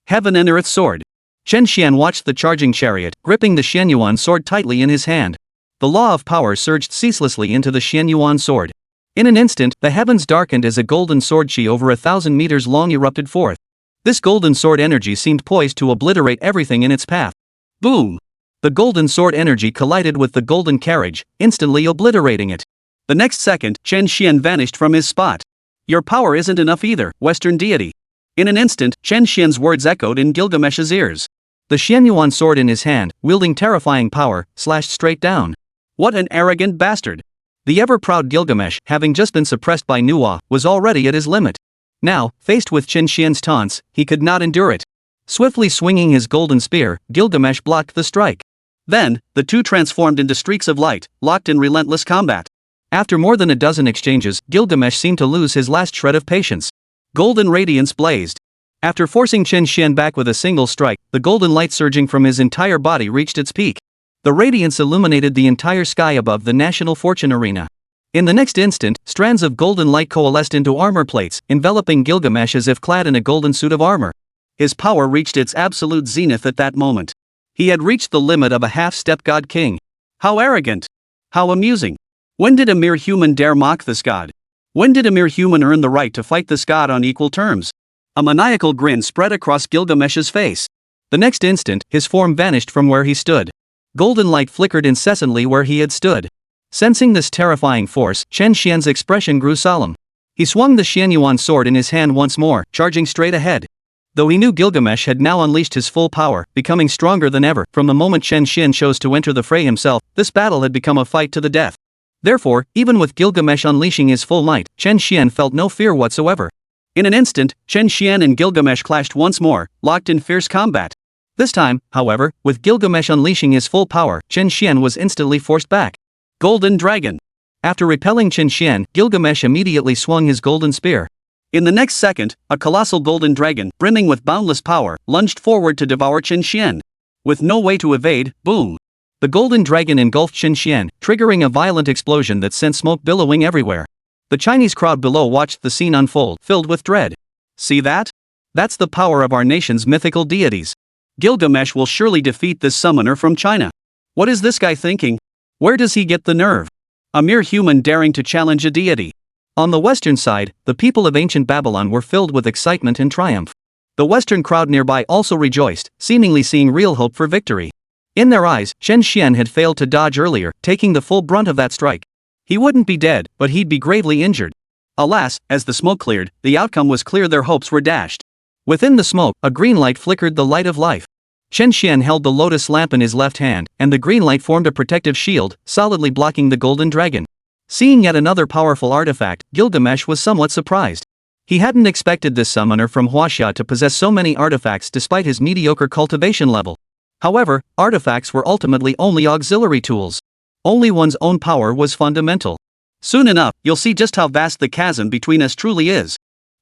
Heaven and Earth Sword. Chen Xuan watched the charging chariot, gripping the Xianyuan sword tightly in his hand. The law of power surged ceaselessly into the Xianyuan sword. In an instant, the heavens darkened as a golden sword chi over 1,000 meters long erupted forth. This golden sword energy seemed poised to obliterate everything in its path. Boom! The golden sword energy collided with the golden carriage, instantly obliterating it. The next second, Chen Xuan vanished from his spot. Your power isn't enough either, Western deity. In an instant, Chen Xuan's words echoed in Gilgamesh's ears. The Xianyuan sword in his hand, wielding terrifying power, slashed straight down. What an arrogant bastard! The ever-proud Gilgamesh, having just been suppressed by Nuwa, was already at his limit. Now, faced with Chen Xuan's taunts, he could not endure it. Swiftly swinging his golden spear, Gilgamesh blocked the strike. Then, the two transformed into streaks of light, locked in relentless combat. After more than a dozen exchanges, Gilgamesh seemed to lose his last shred of patience. Golden radiance blazed. After forcing Chen Xuan back with a single strike, the golden light surging from his entire body reached its peak. The radiance illuminated the entire sky above the National Fortune Arena. In the next instant, strands of golden light coalesced into armor plates, enveloping Gilgamesh as if clad in a golden suit of armor. His power reached its absolute zenith at that moment. He had reached the limit of a half-step god king. How arrogant! How amusing! When did a mere human dare mock this god? When did a mere human earn the right to fight this god on equal terms? A maniacal grin spread across Gilgamesh's face. The next instant, his form vanished from where he stood. Golden light flickered incessantly where he had stood. Sensing this terrifying force, Chen Xuan's expression grew solemn. He swung the Xianyuan sword in his hand once more, charging straight ahead. Though he knew Gilgamesh had now unleashed his full power, becoming stronger than ever, from the moment Chen Xuan chose to enter the fray himself, this battle had become a fight to the death. Therefore, even with Gilgamesh unleashing his full might, Chen Xuan felt no fear whatsoever. In an instant, Chen Xuan and Gilgamesh clashed once more, locked in fierce combat. This time, however, with Gilgamesh unleashing his full power, Chen Xuan was instantly forced back. Golden Dragon. After repelling Chen Xuan, Gilgamesh immediately swung his golden spear. In the next second, a colossal golden dragon, brimming with boundless power, lunged forward to devour Chen Xuan. With no way to evade, boom! The golden dragon engulfed Chen Xuan, triggering a violent explosion that sent smoke billowing everywhere. The Chinese crowd below watched the scene unfold, filled with dread. See that? That's the power of our nation's mythical deities. Gilgamesh will surely defeat this summoner from China. What is this guy thinking? Where does he get the nerve? A mere human daring to challenge a deity. On the western side, the people of ancient Babylon were filled with excitement and triumph. The western crowd nearby also rejoiced, seemingly seeing real hope for victory. In their eyes, Chen Xuan had failed to dodge earlier, taking the full brunt of that strike. He wouldn't be dead, but he'd be gravely injured. Alas, as the smoke cleared, the outcome was clear: their hopes were dashed. Within the smoke, a green light flickered, the light of life. Chen Xuan held the lotus lamp in his left hand, and the green light formed a protective shield, solidly blocking the golden dragon. Seeing yet another powerful artifact, Gilgamesh was somewhat surprised. He hadn't expected this summoner from Huaxia to possess so many artifacts despite his mediocre cultivation level. However, artifacts were ultimately only auxiliary tools. Only one's own power was fundamental. Soon enough, you'll see just how vast the chasm between us truly is.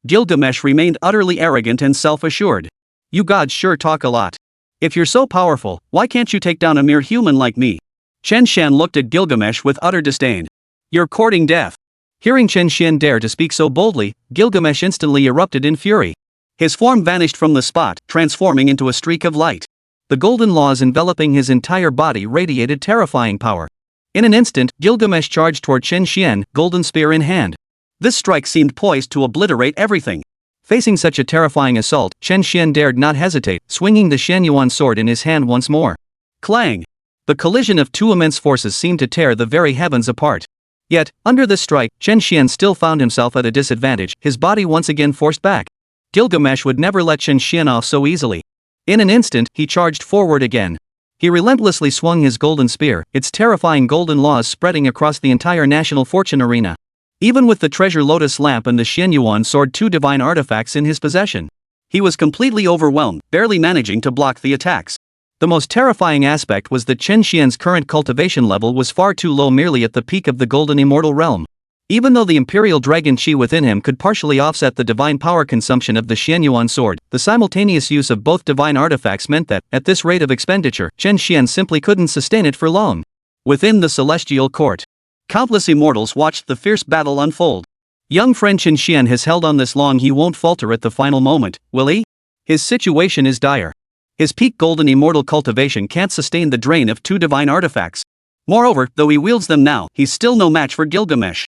Gilgamesh remained utterly arrogant and self-assured. You gods sure talk a lot. If you're so powerful, why can't you take down a mere human like me? Chen Xuan looked at Gilgamesh with utter disdain. You're courting death. Hearing Chen Xuan dare to speak so boldly, Gilgamesh instantly erupted in fury. His form vanished from the spot, transforming into a streak of light. The golden laws enveloping his entire body radiated terrifying power. In an instant, Gilgamesh charged toward Chen Xuan, golden spear in hand. This strike seemed poised to obliterate everything. Facing such a terrifying assault, Chen Xuan dared not hesitate, swinging the Shen Yuan sword in his hand once more. Clang! The collision of two immense forces seemed to tear the very heavens apart. Yet, under this strike, Chen Xuan still found himself at a disadvantage, his body once again forced back. Gilgamesh would never let Chen Xuan off so easily. In an instant, he charged forward again. He relentlessly swung his golden spear, its terrifying golden laws spreading across the entire national fortune arena. Even with the treasure lotus lamp and the Shen Yuan sword, two divine artifacts in his possession, he was completely overwhelmed, barely managing to block the attacks. The most terrifying aspect was that Chen Xuan's current cultivation level was far too low, merely at the peak of the golden immortal realm. Even though the imperial dragon chi within him could partially offset the divine power consumption of the Shen Yuan sword, the simultaneous use of both divine artifacts meant that, at this rate of expenditure, Chen Xuan simply couldn't sustain it for long. Within the celestial court, countless immortals watched the fierce battle unfold. Young friend Chen Xuan has held on this long, he won't falter at the final moment, will he? His situation is dire. His peak golden immortal cultivation can't sustain the drain of two divine artifacts. Moreover, though he wields them now, he's still no match for Gilgamesh.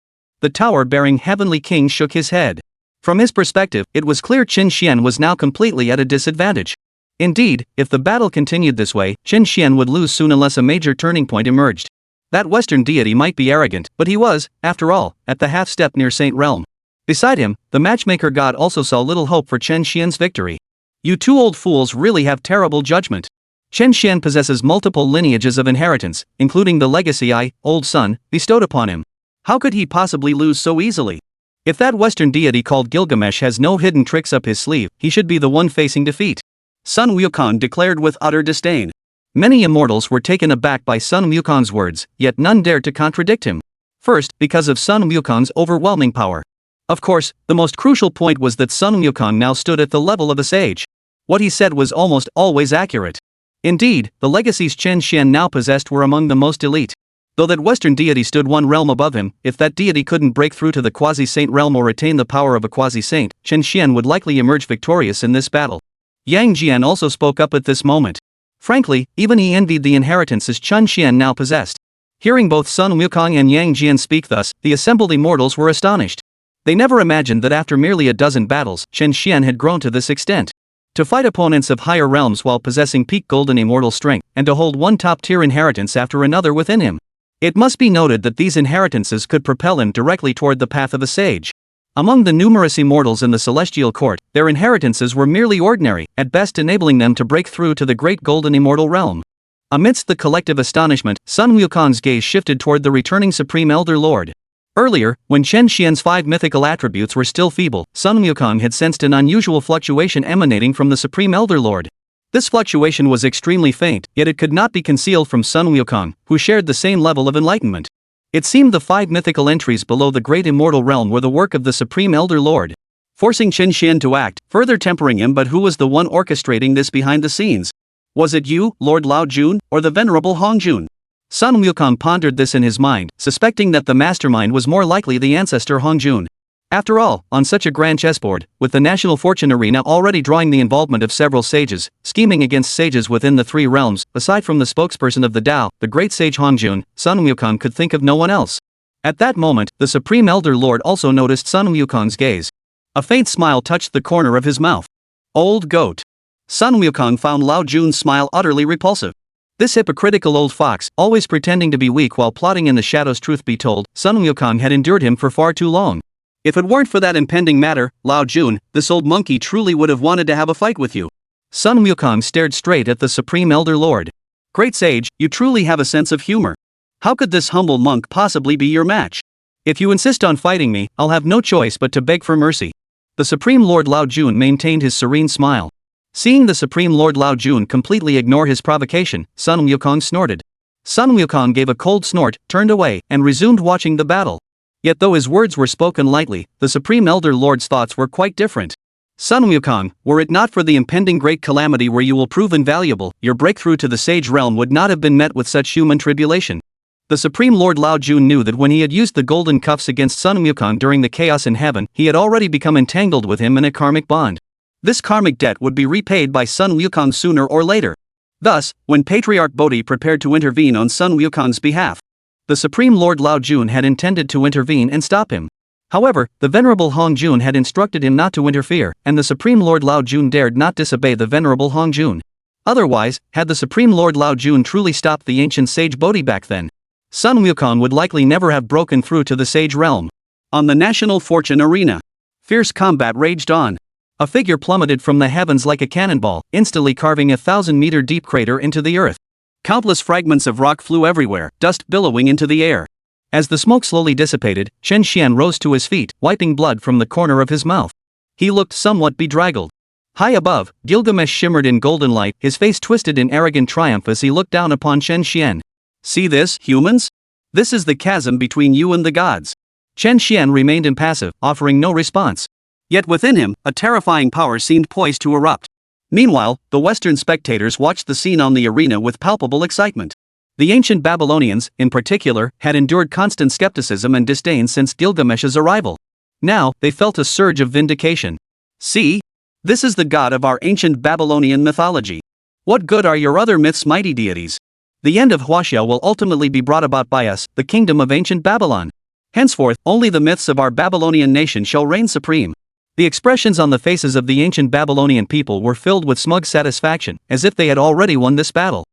The tower-bearing heavenly king shook his head. From his perspective, it was clear Chen Xuan was now completely at a disadvantage. Indeed, if the battle continued this way, Chen Xuan would lose soon unless a major turning point emerged. That Western deity might be arrogant, but he was, after all, at the half-step near Saint Realm. Beside him, the matchmaker god also saw little hope for Chen Xuan's victory. You two old fools really have terrible judgment. Chen Xuan possesses multiple lineages of inheritance, including the legacy I, old son, bestowed upon him. How could he possibly lose so easily? If that Western deity called Gilgamesh has no hidden tricks up his sleeve, he should be the one facing defeat. Sun Wukong declared with utter disdain. Many immortals were taken aback by Sun Wukong's words, yet none dared to contradict him. First, because of Sun Wukong's overwhelming power. Of course, the most crucial point was that Sun Wukong now stood at the level of a sage. What he said was almost always accurate. Indeed, the legacies Chen Xuan now possessed were among the most elite. Though that Western deity stood one realm above him, if that deity couldn't break through to the quasi-saint realm or retain the power of a quasi-saint, Chen Xuan would likely emerge victorious in this battle. Yang Jian also spoke up at this moment. Frankly, even he envied the inheritances Chen Xuan now possessed. Hearing both Sun Wukong and Yang Jian speak thus, the assembled immortals were astonished. They never imagined that after merely a dozen battles, Chen Xuan had grown to this extent. To fight opponents of higher realms while possessing peak golden immortal strength, and to hold one top-tier inheritance after another within him. It must be noted that these inheritances could propel him directly toward the path of a sage. Among the numerous immortals in the celestial court, their inheritances were merely ordinary, at best enabling them to break through to the great golden immortal realm. Amidst the collective astonishment, Sun Wukong's gaze shifted toward the returning Supreme Elder Lord. Earlier, when Chen Xuan's 5 mythical attributes were still feeble, Sun Wukong had sensed an unusual fluctuation emanating from the Supreme Elder Lord. This fluctuation was extremely faint, yet it could not be concealed from Sun Wukong, who shared the same level of enlightenment. It seemed the 5 mythical entries below the great immortal realm were the work of the Supreme Elder Lord. Forcing Chen Xuan to act, further tempering him, but who was the one orchestrating this behind the scenes? Was it you, Lord Lao Jun, or the venerable Hong Jun? Sun Wukong pondered this in his mind, suspecting that the mastermind was more likely the ancestor Hong Jun. After all, on such a grand chessboard, with the national fortune arena already drawing the involvement of several sages, scheming against sages within the 3 realms, aside from the spokesperson of the Tao, the great sage Hongjun, Sun Wukong could think of no one else. At that moment, the Supreme Elder Lord also noticed Sun Wukong's gaze. A faint smile touched the corner of his mouth. Old goat. Sun Wukong found Lao Jun's smile utterly repulsive. This hypocritical old fox, always pretending to be weak while plotting in the shadows. Truth be told, Sun Wukong had endured him for far too long. If it weren't for that impending matter, Lao Jun, this old monkey truly would have wanted to have a fight with you. Sun Wukong stared straight at the Supreme Elder Lord. Great sage, you truly have a sense of humor. How could this humble monk possibly be your match? If you insist on fighting me, I'll have no choice but to beg for mercy. The Supreme Lord Lao Jun maintained his serene smile. Seeing the Supreme Lord Lao Jun completely ignore his provocation, Sun Wukong snorted. Sun Wukong gave a cold snort, turned away, and resumed watching the battle. Yet though his words were spoken lightly, the Supreme Elder Lord's thoughts were quite different. Sun Wukong, were it not for the impending great calamity where you will prove invaluable, your breakthrough to the sage realm would not have been met with such human tribulation. The Supreme Lord Lao Jun knew that when he had used the golden cuffs against Sun Wukong during the chaos in heaven, he had already become entangled with him in a karmic bond. This karmic debt would be repaid by Sun Wukong sooner or later. Thus, when Patriarch Bodhi prepared to intervene on Sun Wukong's behalf, the Supreme Lord Lao Jun had intended to intervene and stop him. However, the venerable Hong Jun had instructed him not to interfere, and the Supreme Lord Lao Jun dared not disobey the venerable Hong Jun. Otherwise, had the Supreme Lord Lao Jun truly stopped the ancient sage Bodhi back then, Sun Wukong would likely never have broken through to the sage realm. On the national fortune arena, fierce combat raged on. A figure plummeted from the heavens like a cannonball, instantly carving a 1,000-meter deep crater into the earth. Countless fragments of rock flew everywhere, dust billowing into the air. As the smoke slowly dissipated, Chen Xuan rose to his feet, wiping blood from the corner of his mouth. He looked somewhat bedraggled. High above, Gilgamesh shimmered in golden light, his face twisted in arrogant triumph as he looked down upon Chen Xuan. See this, humans? This is the chasm between you and the gods. Chen Xuan remained impassive, offering no response. Yet within him, a terrifying power seemed poised to erupt. Meanwhile, the Western spectators watched the scene on the arena with palpable excitement. The ancient Babylonians, in particular, had endured constant skepticism and disdain since Gilgamesh's arrival. Now, they felt a surge of vindication. See? This is the god of our ancient Babylonian mythology. What good are your other myths, mighty deities? The end of Huaxia will ultimately be brought about by us, the kingdom of ancient Babylon. Henceforth, only the myths of our Babylonian nation shall reign supreme. The expressions on the faces of the ancient Babylonian people were filled with smug satisfaction, as if they had already won this battle.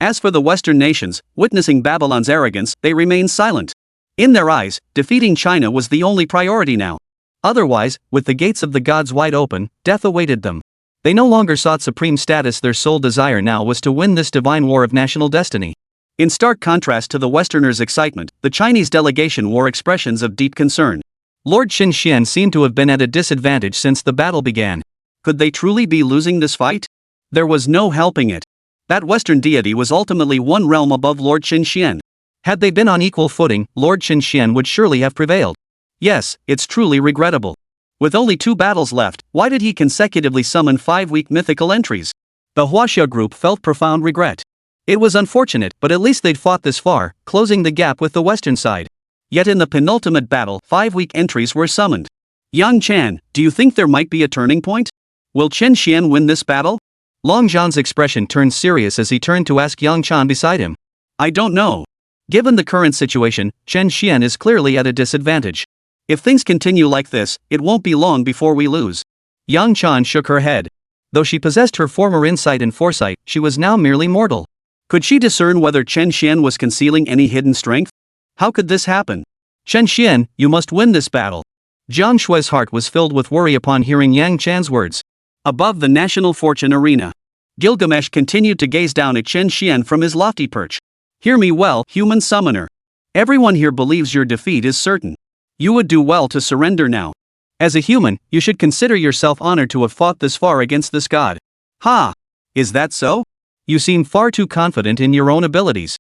As for the Western nations, witnessing Babylon's arrogance, they remained silent. In their eyes, defeating China was the only priority now. Otherwise, with the gates of the gods wide open, death awaited them. They no longer sought supreme status, their sole desire now was to win this divine war of national destiny. In stark contrast to the Westerners' excitement, the Chinese delegation wore expressions of deep concern. Lord Chen Xuan seemed to have been at a disadvantage since the battle began. Could they truly be losing this fight? There was no helping it. That Western deity was ultimately one realm above Lord Chen Xuan. Had they been on equal footing, Lord Chen Xuan would surely have prevailed. Yes, it's truly regrettable. With only 2 battles left, why did he consecutively summon 5 weak mythical entries? The Huaxia group felt profound regret. It was unfortunate, but at least they'd fought this far, closing the gap with the Western side. Yet in the penultimate battle, 5 weak entries were summoned. Yang Chan, do you think there might be a turning point? Will Chen Xuan win this battle? Long Zhan's expression turned serious as he turned to ask Yang Chan beside him. I don't know. Given the current situation, Chen Xuan is clearly at a disadvantage. If things continue like this, it won't be long before we lose. Yang Chan shook her head. Though she possessed her former insight and foresight, she was now merely mortal. Could she discern whether Chen Xuan was concealing any hidden strength? How could this happen? Chen Xuan, you must win this battle. Jiang Shui's heart was filled with worry upon hearing Yang Chan's words. Above the national fortune arena, Gilgamesh continued to gaze down at Chen Xuan from his lofty perch. Hear me well, human summoner. Everyone here believes your defeat is certain. You would do well to surrender now. As a human, you should consider yourself honored to have fought this far against this god. Ha! Is that so? You seem far too confident in your own abilities.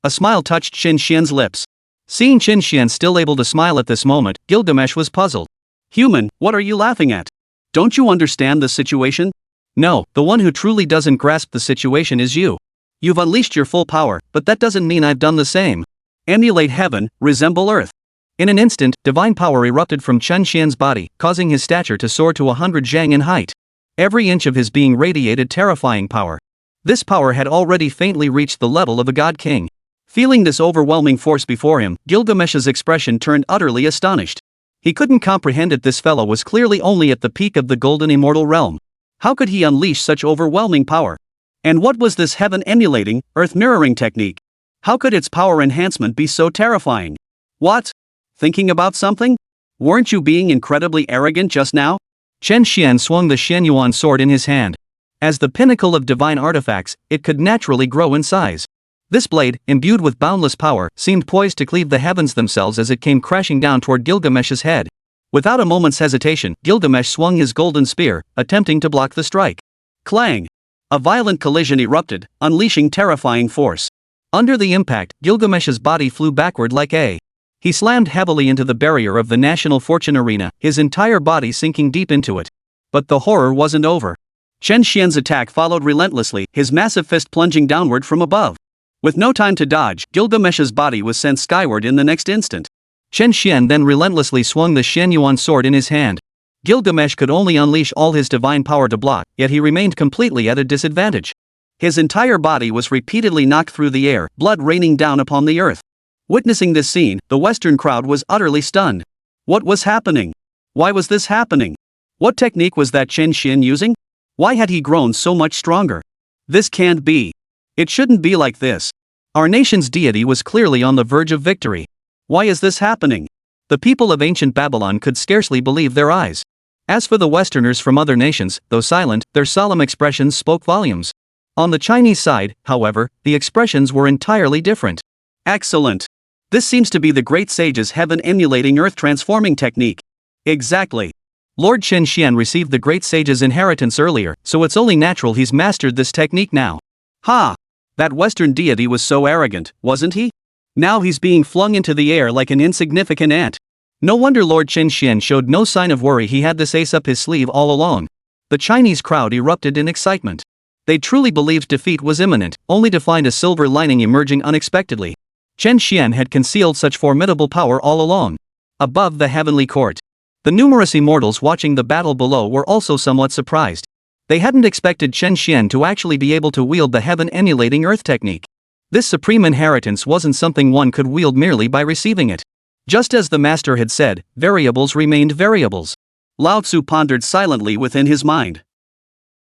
A smile touched Chen Xuan's lips. Seeing Chen Xuan still able to smile at this moment, Gilgamesh was puzzled. Human, what are you laughing at? Don't you understand the situation? No, the one who truly doesn't grasp the situation is you. You've unleashed your full power, but that doesn't mean I've done the same. Emulate heaven, resemble earth. In an instant, divine power erupted from Chen Xuan's body, causing his stature to soar to 100 zhang in height. Every inch of his being radiated terrifying power. This power had already faintly reached the level of a god king. Feeling this overwhelming force before him, Gilgamesh's expression turned utterly astonished. He couldn't comprehend it. This fellow was clearly only at the peak of the golden immortal realm. How could he unleash such overwhelming power? And what was this heaven emulating, earth mirroring technique? How could its power enhancement be so terrifying? What? Thinking about something? Weren't you being incredibly arrogant just now? Chen Xuan swung the Shenyuan sword in his hand. As the pinnacle of divine artifacts, it could naturally grow in size. This blade, imbued with boundless power, seemed poised to cleave the heavens themselves as it came crashing down toward Gilgamesh's head. Without a moment's hesitation, Gilgamesh swung his golden spear, attempting to block the strike. Clang! A violent collision erupted, unleashing terrifying force. Under the impact, Gilgamesh's body flew backward like a. He slammed heavily into the barrier of the national fortune arena, his entire body sinking deep into it. But the horror wasn't over. Chen Xuan's attack followed relentlessly, his massive fist plunging downward from above. With no time to dodge, Gilgamesh's body was sent skyward in the next instant. Chen Xuan then relentlessly swung the Shenyuan sword in his hand. Gilgamesh could only unleash all his divine power to block, yet he remained completely at a disadvantage. His entire body was repeatedly knocked through the air, blood raining down upon the earth. Witnessing this scene, the Western crowd was utterly stunned. What was happening? Why was this happening? What technique was that Chen Xuan using? Why had he grown so much stronger? This can't be. It shouldn't be like this. Our nation's deity was clearly on the verge of victory. Why is this happening? The people of ancient Babylon could scarcely believe their eyes. As for the Westerners from other nations, though silent, their solemn expressions spoke volumes. On the Chinese side, however, the expressions were entirely different. Excellent. This seems to be the great sage's heaven-emulating earth-transforming technique. Exactly. Lord Chen Xuan received the great sage's inheritance earlier, so it's only natural he's mastered this technique now. Ha! That Western deity was so arrogant, wasn't he? Now he's being flung into the air like an insignificant ant. No wonder Lord Chen Xuan showed no sign of worry. He had this ace up his sleeve all along. The Chinese crowd erupted in excitement. They truly believed defeat was imminent, only to find a silver lining emerging unexpectedly. Chen Xuan had concealed such formidable power all along. Above the heavenly court, the numerous immortals watching the battle below were also somewhat surprised. They hadn't expected Chen Xuan to actually be able to wield the heaven-emulating earth technique. This supreme inheritance wasn't something one could wield merely by receiving it. Just as the master had said, variables remained variables. Lao Tzu pondered silently within his mind.